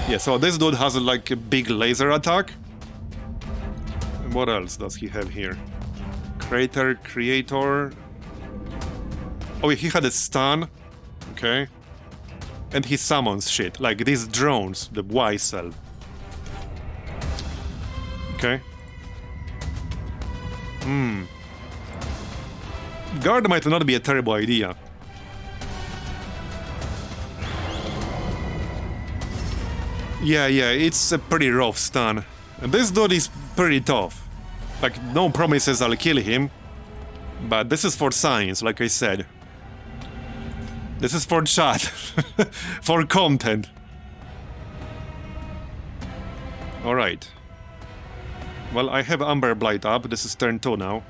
Yeah, so this dude has like a big laser attack. What else does he have here? Creator... Oh, he had a stun. Okay. And he summons shit, like these drones, the Y-Cell. Okay. Guard might not be a terrible idea. Yeah, it's a pretty rough stun. And this dude is pretty tough. Like, no promises I'll kill him. But this is for science, like I said. This is for chat. For content. Alright. Well, I have Amber Blight up. This is turn 2 now.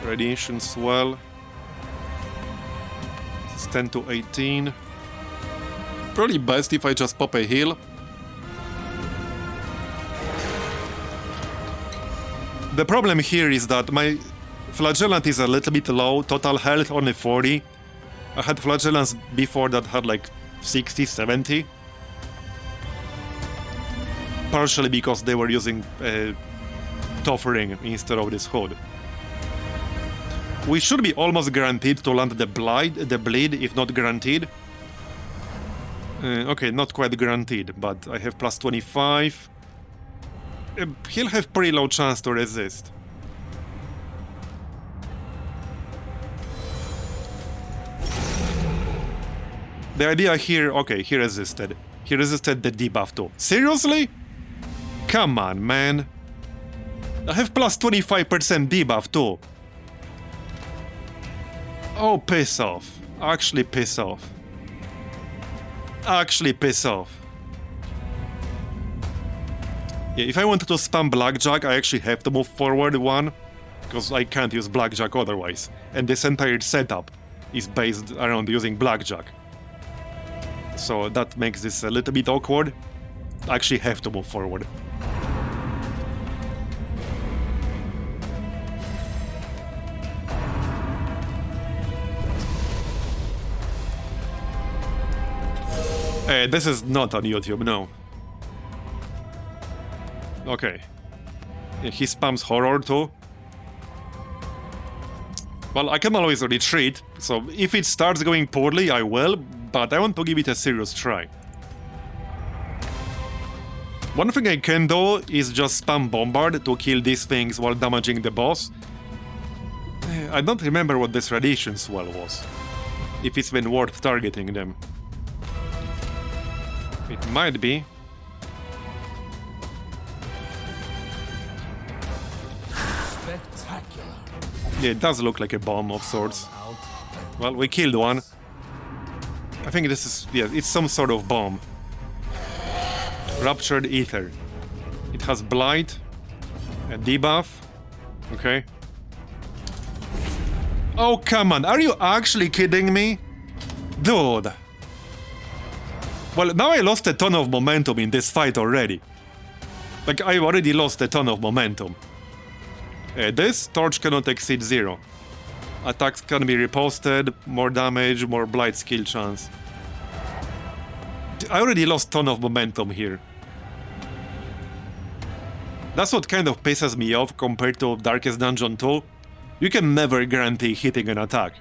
Radiation Swell. This is 10 to 18. Probably best if I just pop a heal. The problem here is that my Flagellant is a little bit low, total health only 40. I had Flagellants before that had like 60, 70. Partially because they were using Tough Ring instead of this hood. We should be almost guaranteed to land the bleed, if not guaranteed. Okay, not quite guaranteed, but I have plus 25. He'll have pretty low chance to resist. The idea here, okay, he resisted. He resisted the debuff too. Seriously? Come on, man. I have plus 25% debuff too. Oh, piss off. Actually piss off. Actually piss off. Yeah, if I wanted to spam Blackjack, I actually have to move forward one, because I can't use Blackjack otherwise. And this entire setup is based around using Blackjack. So that makes this a little bit awkward. I actually have to move forward. This is not on YouTube, no. Okay. He spams horror too. Well, I can always retreat, so if it starts going poorly, I will, but I want to give it a serious try. One thing I can do is just spam Bombard to kill these things while damaging the boss. I don't remember what this Radiation Swell was. If it's been worth targeting them. It might be. Spectacular. Yeah, it does look like a bomb of sorts. Well, we killed one. I think this is... yeah, it's some sort of bomb. Ruptured Ether. It has Blight. A debuff. Okay. Oh, come on. Are you actually kidding me? Dude. Well, now I lost a ton of momentum in this fight already. Like, I already lost a ton of momentum. This torch cannot exceed 0. Attacks can be reposted, more damage, more Blight skill chance. I already lost a ton of momentum here. That's what kind of pisses me off compared to Darkest Dungeon 2. You can never guarantee hitting an attack.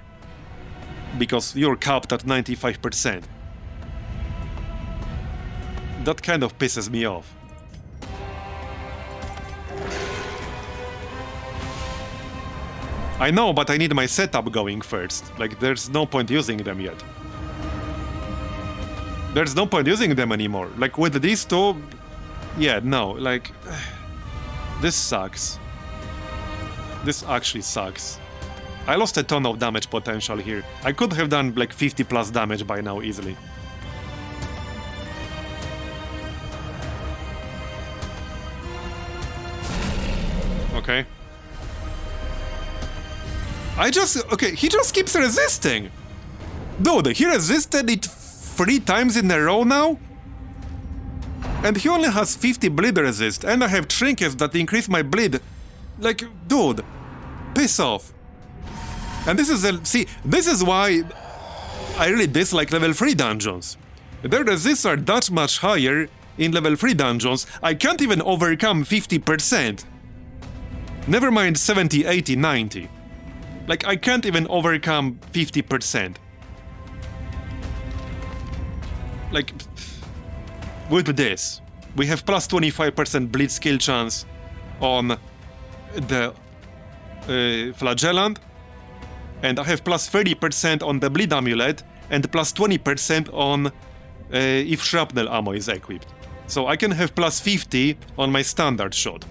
Because you're capped at 95%. That kind of pisses me off. I know, but I need my setup going first. Like, there's no point using them yet. There's no point using them anymore. Like, with these two... Yeah, no, like... This sucks. This actually sucks. I lost a ton of damage potential here. I could have done, like, 50 plus damage by now, easily. Okay. Okay, he just keeps resisting! Dude, he resisted it 3 times in a row now? And he only has 50 bleed resist, and I have trinkets that increase my bleed. Like, dude, piss off. And this is see, this is why I really dislike level 3 dungeons. Their resists are that much higher in level 3 dungeons, I can't even overcome 50%. Never mind 70, 80, 90. Like, I can't even overcome 50%. Like, with this, we have plus 25% bleed skill chance on the Flagellant, and I have plus 30% on the bleed amulet, and plus 20% on if shrapnel ammo is equipped. So I can have plus 50 on my standard shot.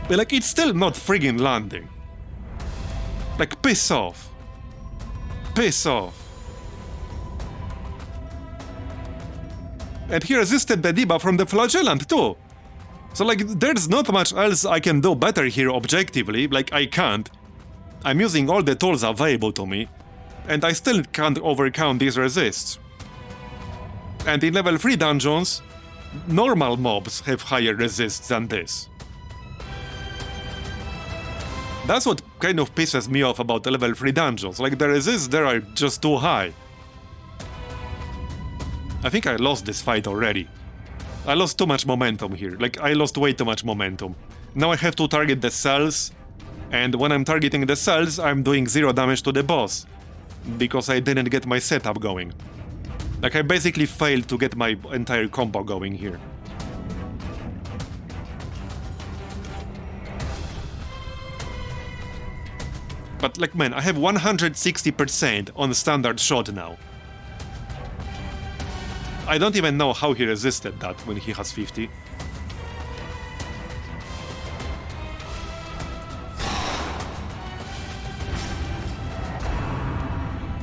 But like, it's still not friggin' landing. Like, piss off. Piss off. And he resisted the debuff from the Flagellant too. So like, there's not much else I can do better here objectively, like I can't. I'm using all the tools available to me, and I still can't overcome these resists. And in level 3 dungeons, normal mobs have higher resists than this. That's what kind of pisses me off about the level 3 dungeons, like the resists there are just too high. I think I lost this fight already. I lost too much momentum here, like I lost way too much momentum. Now I have to target the cells, and when I'm targeting the cells, I'm doing 0 damage to the boss, because I didn't get my setup going. Like, I basically failed to get my entire combo going here. But like, man, I have 160% on standard shot now. I don't even know how he resisted that when he has 50.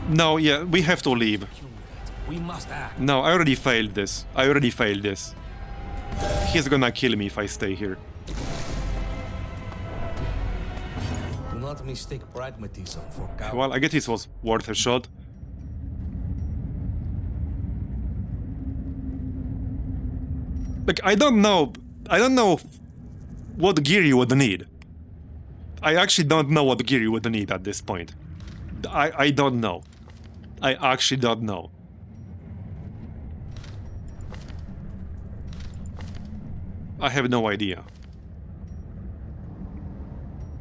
No, yeah, we have to leave. We must act. No, I already failed this. I already failed this. He's gonna kill me if I stay here. Do not mistake pragmatism for cowardice. Well, I guess this was worth a shot. Like, I don't know what gear you would need. I actually don't know what gear you would need at this point. I don't know. I actually don't know. I have no idea.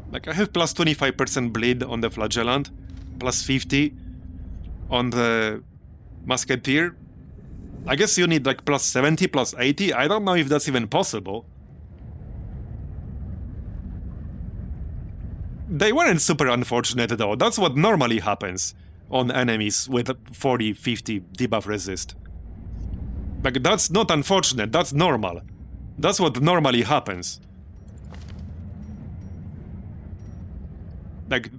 Like, I have plus 25% bleed on the Flagellant, plus 50 on the Musketeer. I guess you need like plus 70, plus 80. I don't know if that's even possible. They weren't super unfortunate though. That's what normally happens on enemies with 40, 50 debuff resist. Like, that's not unfortunate, that's normal. That's what normally happens. Like,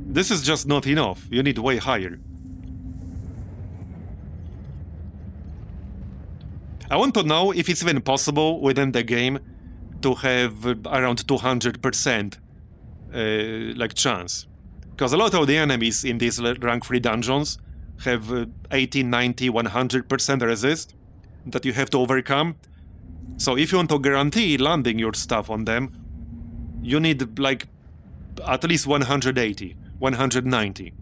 this is just not enough. You need way higher. I want to know if it's even possible within the game to have around 200% like chance. Because a lot of the enemies in these rank 3 dungeons have 80, 90, 100% resist that you have to overcome. So if you want to guarantee landing your stuff on them, you need like at least 180, 190.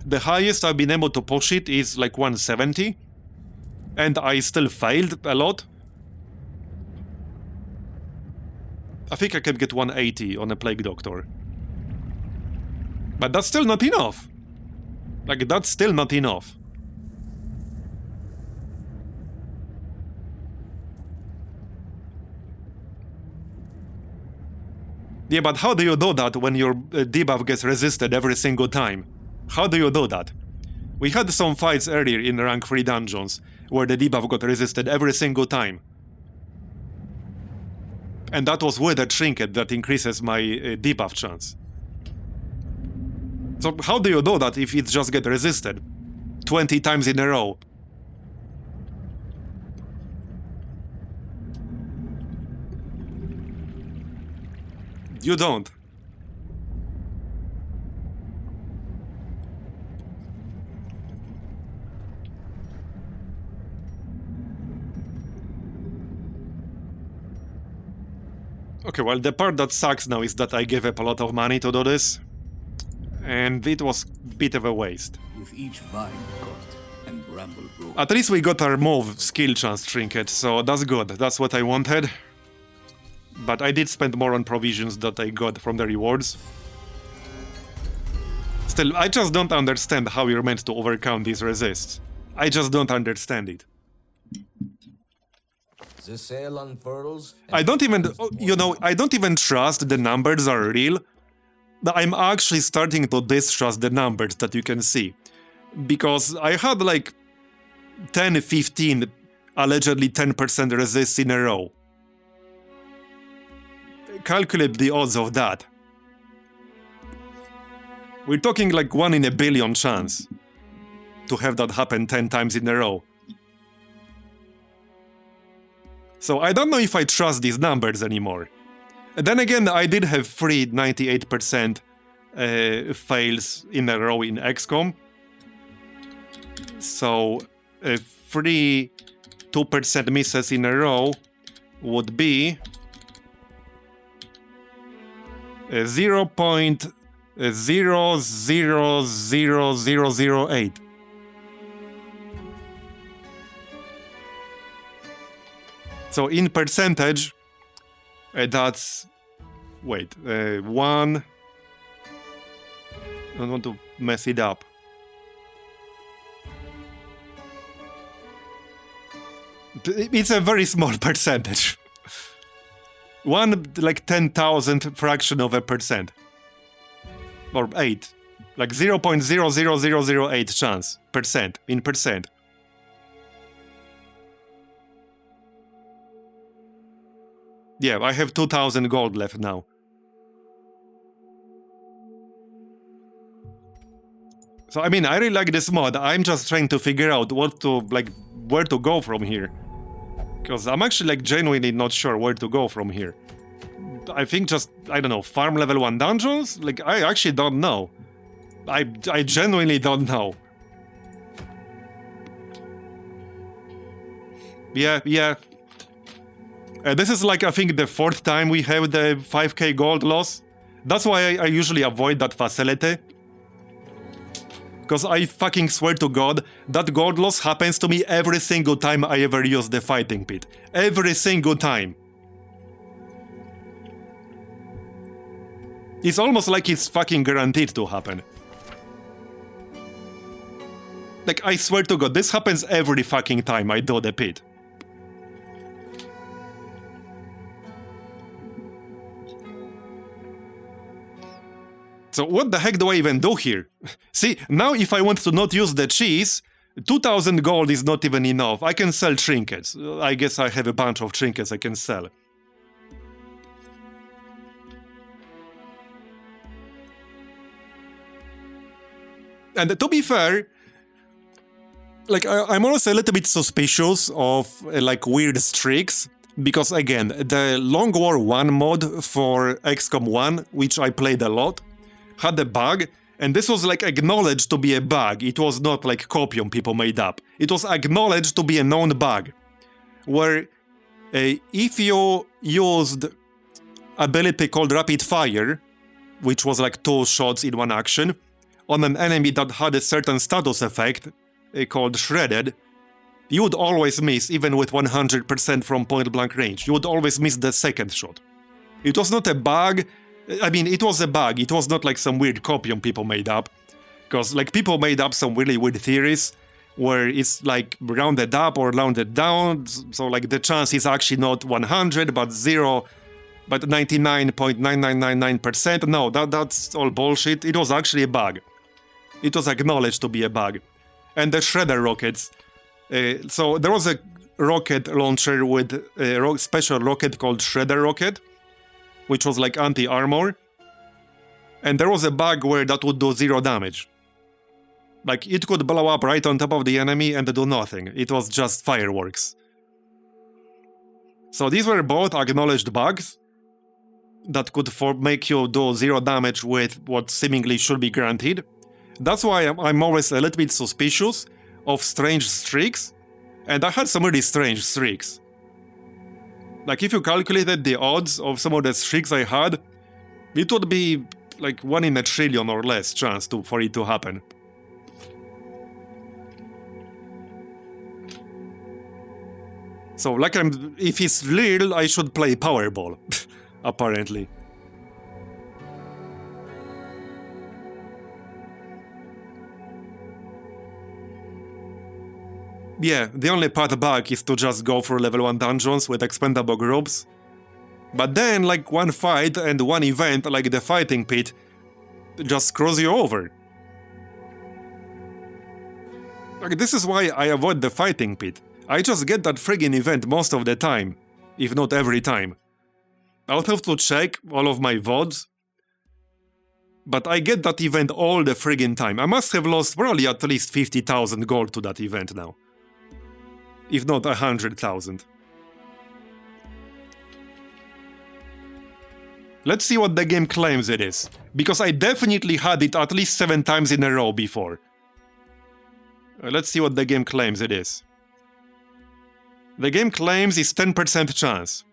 The highest I've been able to push it is like 170. And I still failed a lot. I think I can get 180 on a Plague Doctor. But that's still not enough. Like, that's still not enough. Yeah, but how do you do that when your debuff gets resisted every single time? How do you do that? We had some fights earlier in rank 3 dungeons where the debuff got resisted every single time. And that was with a trinket that increases my debuff chance. So how do you do that if it just gets resisted 20 times in a row? You don't. Okay, well, the part that sucks now is that I gave up a lot of money to do this. And it was a bit of a waste. With each vine cut and bramble broken, At least we got our move skill chance trinket, so that's good. That's what I wanted. But I did spend more on provisions that I got from the rewards. Still, I just don't understand how you're meant to overcome these resists. I just don't understand it. The sail unfurls. I don't even, you know, I don't even trust the numbers are real. I'm actually starting to distrust the numbers that you can see. Because I had like 10, 15, allegedly 10% resists in a row. Calculate the odds of that. We're talking like 1 in a billion chance to have that happen 10 times in a row. So I don't know if I trust these numbers anymore. And then again, I did have 3 98% fails in a row in XCOM. So 3 2% misses in a row would be 0.000008. So in percentage, that's... Wait, 1... I don't want to mess it up. It's a very small percentage. 1, like 10,000th fraction of a percent. Or 8. Like 0.00008 chance. Percent. In percent. Yeah, I have 2,000 gold left now. So, I mean, I really like this mod. I'm just trying to figure out what to, like, where to go from here. Because I'm actually, like, genuinely not sure where to go from here. I think just, I don't know, farm level 1 dungeons? Like, I actually don't know. I genuinely don't know. Yeah. This is like, I think, the 4th time we have the 5k gold loss. That's why I usually avoid that facility. Because I fucking swear to God, that gold loss happens to me every single time I ever use the fighting pit. Every single time. It's almost like it's fucking guaranteed to happen. Like, I swear to God, this happens every fucking time I do the pit. So what the heck do I even do here? See, now if I want to not use the cheese, 2,000 gold is not even enough. I can sell trinkets. I guess I have a bunch of trinkets I can sell. And to be fair, like, I'm also a little bit suspicious of, like, weird streaks. Because, again, the Long War 1 mod for XCOM 1, which I played a lot, had a bug, and this was, like, acknowledged to be a bug. It was not, like, copium people made up. It was acknowledged to be a known bug. Where, if you used ability called Rapid Fire, which was, like, 2 shots in 1 action, on an enemy that had a certain status effect, called Shredded, you would always miss, even with 100% from point-blank range. You would always miss the 2nd shot. It was not a bug. I mean, it was a bug. It was not like some weird copium people made up. Because, like, people made up some really weird theories where it's, like, rounded up or rounded down. So, like, the chance is actually not 100, but 0. but 99.9999%, no, that's all bullshit. It was actually a bug. It was acknowledged to be a bug. And the Shredder rockets. So there was a rocket launcher with a special rocket called Shredder rocket, which was like anti-armor. And there was a bug where that would do 0 damage. Like, it could blow up right on top of the enemy and do nothing. It was just fireworks. So these were both acknowledged bugs that could make you do 0 damage with what seemingly should be granted. That's why I'm always a little bit suspicious of strange streaks, and I had some really strange streaks. Like, if you calculated the odds of some of the streaks I had, it would be like 1 in a trillion or less chance for it to happen. So, like, if it's real, I should play Powerball, apparently. Yeah, the only path back is to just go through level 1 dungeons with expendable groups. But then, like, one fight and one event, like the fighting pit, just screws you over. Like, this is why I avoid the fighting pit. I just get that friggin' event most of the time, if not every time. I'll have to check all of my VODs, but I get that event all the friggin' time. I must have lost probably at least 50,000 gold to that event now. If not 100,000. Let's see what the game claims it is, because I definitely had it at least 7 times in a row before. Let's see what the game claims it is. The game claims it's 10% chance.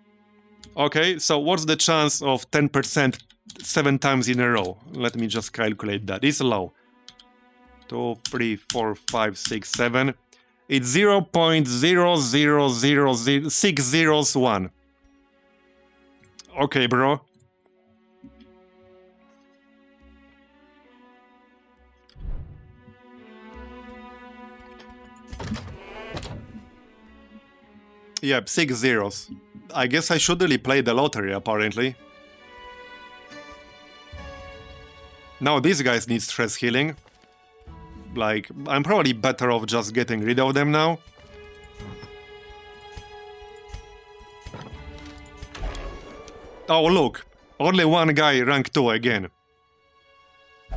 Okay, so what's the chance of 10% 7 times in a row? Let me just calculate that. It's low. 2, 3, 4, 5, 6, 7. It's 0.0000601. Okay, bro. Yep, 6 zeros. I guess I should really play the lottery, apparently. Now these guys need stress healing. Like, I'm probably better off just getting rid of them now. Oh, look. Only one guy rank 2 again.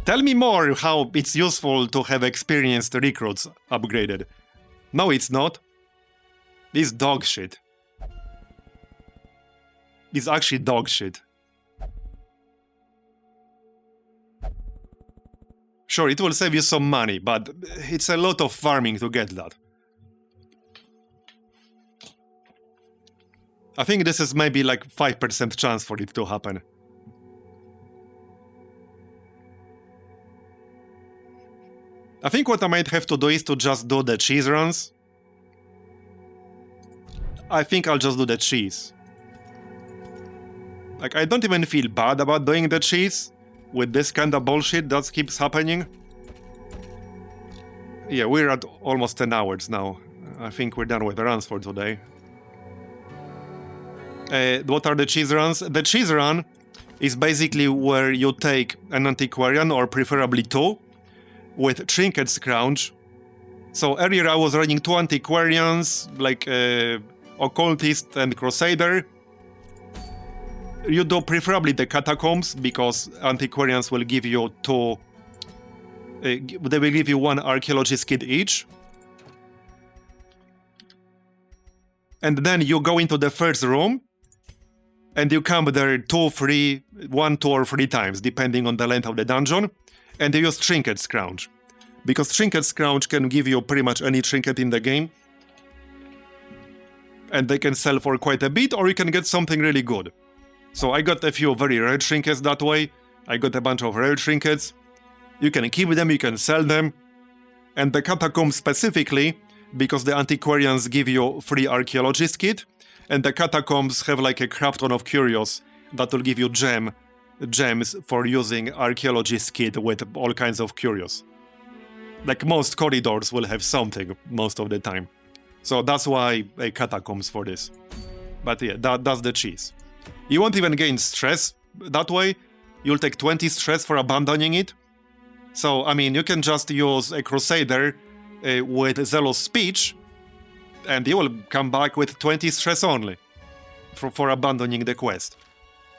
Tell me more how it's useful to have experienced recruits upgraded. No, it's not. This dog shit. It's actually dog shit. Sure, it will save you some money, but it's a lot of farming to get that. I think this is maybe like 5% chance for it to happen. I think what I might have to do is to just do the cheese runs. I think I'll just do the cheese. Like, I don't even feel bad about doing the cheese with this kind of bullshit that keeps happening. Yeah, we're at almost 10 hours now. I think we're done with the runs for today. What are the cheese runs? The cheese run is basically where you take an antiquarian, or preferably 2, with Trinket Scrounge. So earlier I was running 2 antiquarians, like Occultist and Crusader. You do preferably the Catacombs, because antiquarians will give you 2... they will give you 1 archaeologist kit each. And then you go into the first room, and you come there 1, 2 or 3 times, depending on the length of the dungeon, and you use Trinket Scrounge. Because Trinket Scrounge can give you pretty much any trinket in the game. And they can sell for quite a bit, or you can get something really good. So I got a few very rare trinkets that way. I got a bunch of rare trinkets. You can keep them, you can sell them. And the Catacombs specifically, because the antiquarians give you free archaeologist kit, and the Catacombs have like a crap ton of curios that will give you gems for using archaeologist kit with all kinds of curios. Like, most corridors will have something most of the time. So that's why a Catacombs for this. But yeah, that's the cheese. You won't even gain stress that way. You'll take 20 stress for abandoning it. So, I mean, you can just use a Crusader with Zealous Speech, and you will come back with 20 stress only for abandoning the quest.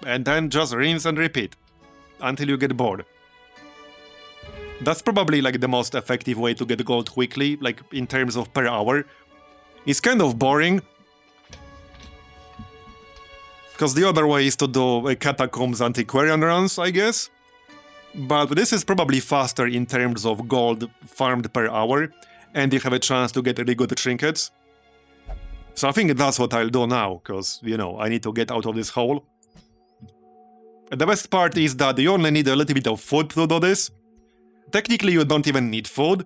And then just rinse and repeat until you get bored. That's probably like the most effective way to get gold quickly, like in terms of per hour. It's kind of boring, because the other way is to do Catacombs antiquarian runs, I guess. But this is probably faster in terms of gold farmed per hour, and you have a chance to get really good trinkets. So I think that's what I'll do now, because, you know, I need to get out of this hole. The best part is that you only need a little bit of food to do this. Technically, you don't even need food,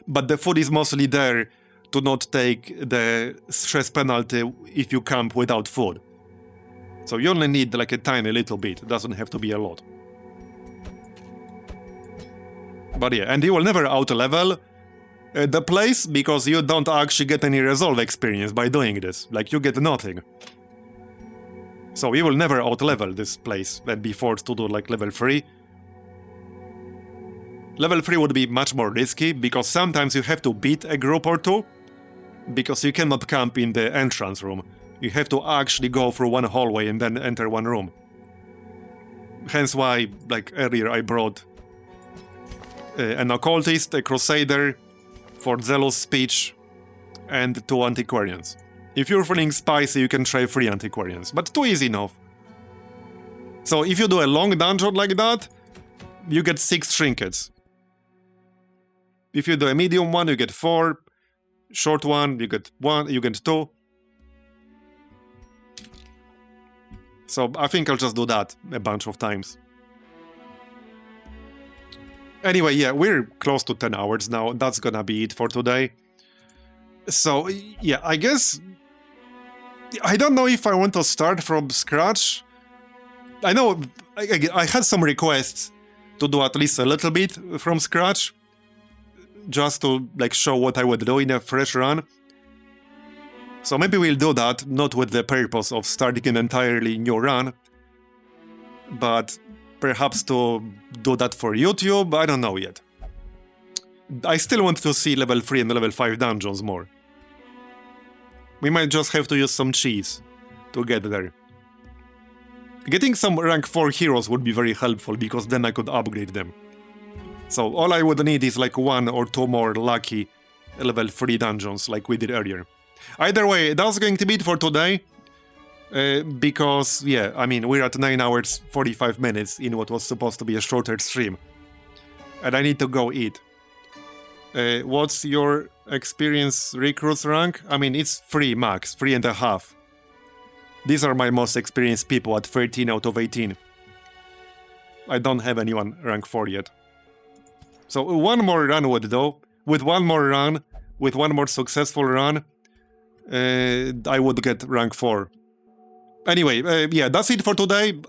but the food is mostly there to not take the stress penalty if you camp without food. So you only need like a tiny little bit, it doesn't have to be a lot. But yeah, and you will never out-level the place, because you don't actually get any resolve experience by doing this. Like, you get nothing. So you will never out-level this place and be forced to do like level 3. Level 3 would be much more risky, because sometimes you have to beat a group or two, because you cannot camp in the entrance room. You have to actually go through one hallway and then enter one room. Hence why, like earlier, I brought an Occultist, a Crusader, for Zealous Speech, and 2 Antiquarians. If you're feeling spicy, you can try 3 Antiquarians, but 2 is enough. So if you do a long dungeon like that, you get 6 trinkets. If you do a medium one, you get 4. Short one, you get 1, you get 2. So I think I'll just do that a bunch of times. Anyway, yeah, we're close to 10 hours now. That's gonna be it for today. So, yeah, I guess... I don't know if I want to start from scratch. I know I had some requests to do at least a little bit from scratch, just to like show what I would do in a fresh run. So maybe we'll do that, not with the purpose of starting an entirely new run, but perhaps to do that for YouTube. I don't know yet. I still want to see level 3 and level 5 dungeons more. We might just have to use some cheese to get there. Getting some rank 4 heroes would be very helpful, because then I could upgrade them. So all I would need is like 1 or 2 more lucky level 3 dungeons like we did earlier. Either way, that's going to be it for today. Because, yeah, I mean, we're at 9 hours 45 minutes in what was supposed to be a shorter stream. And I need to go eat. What's your experience recruits rank? I mean, it's 3 max, 3.5. These are my most experienced people at 13 out of 18. I don't have anyone rank 4 yet. So one more run would though. With one more run, with one more successful run, I would get rank 4. Anyway, yeah, that's it for today.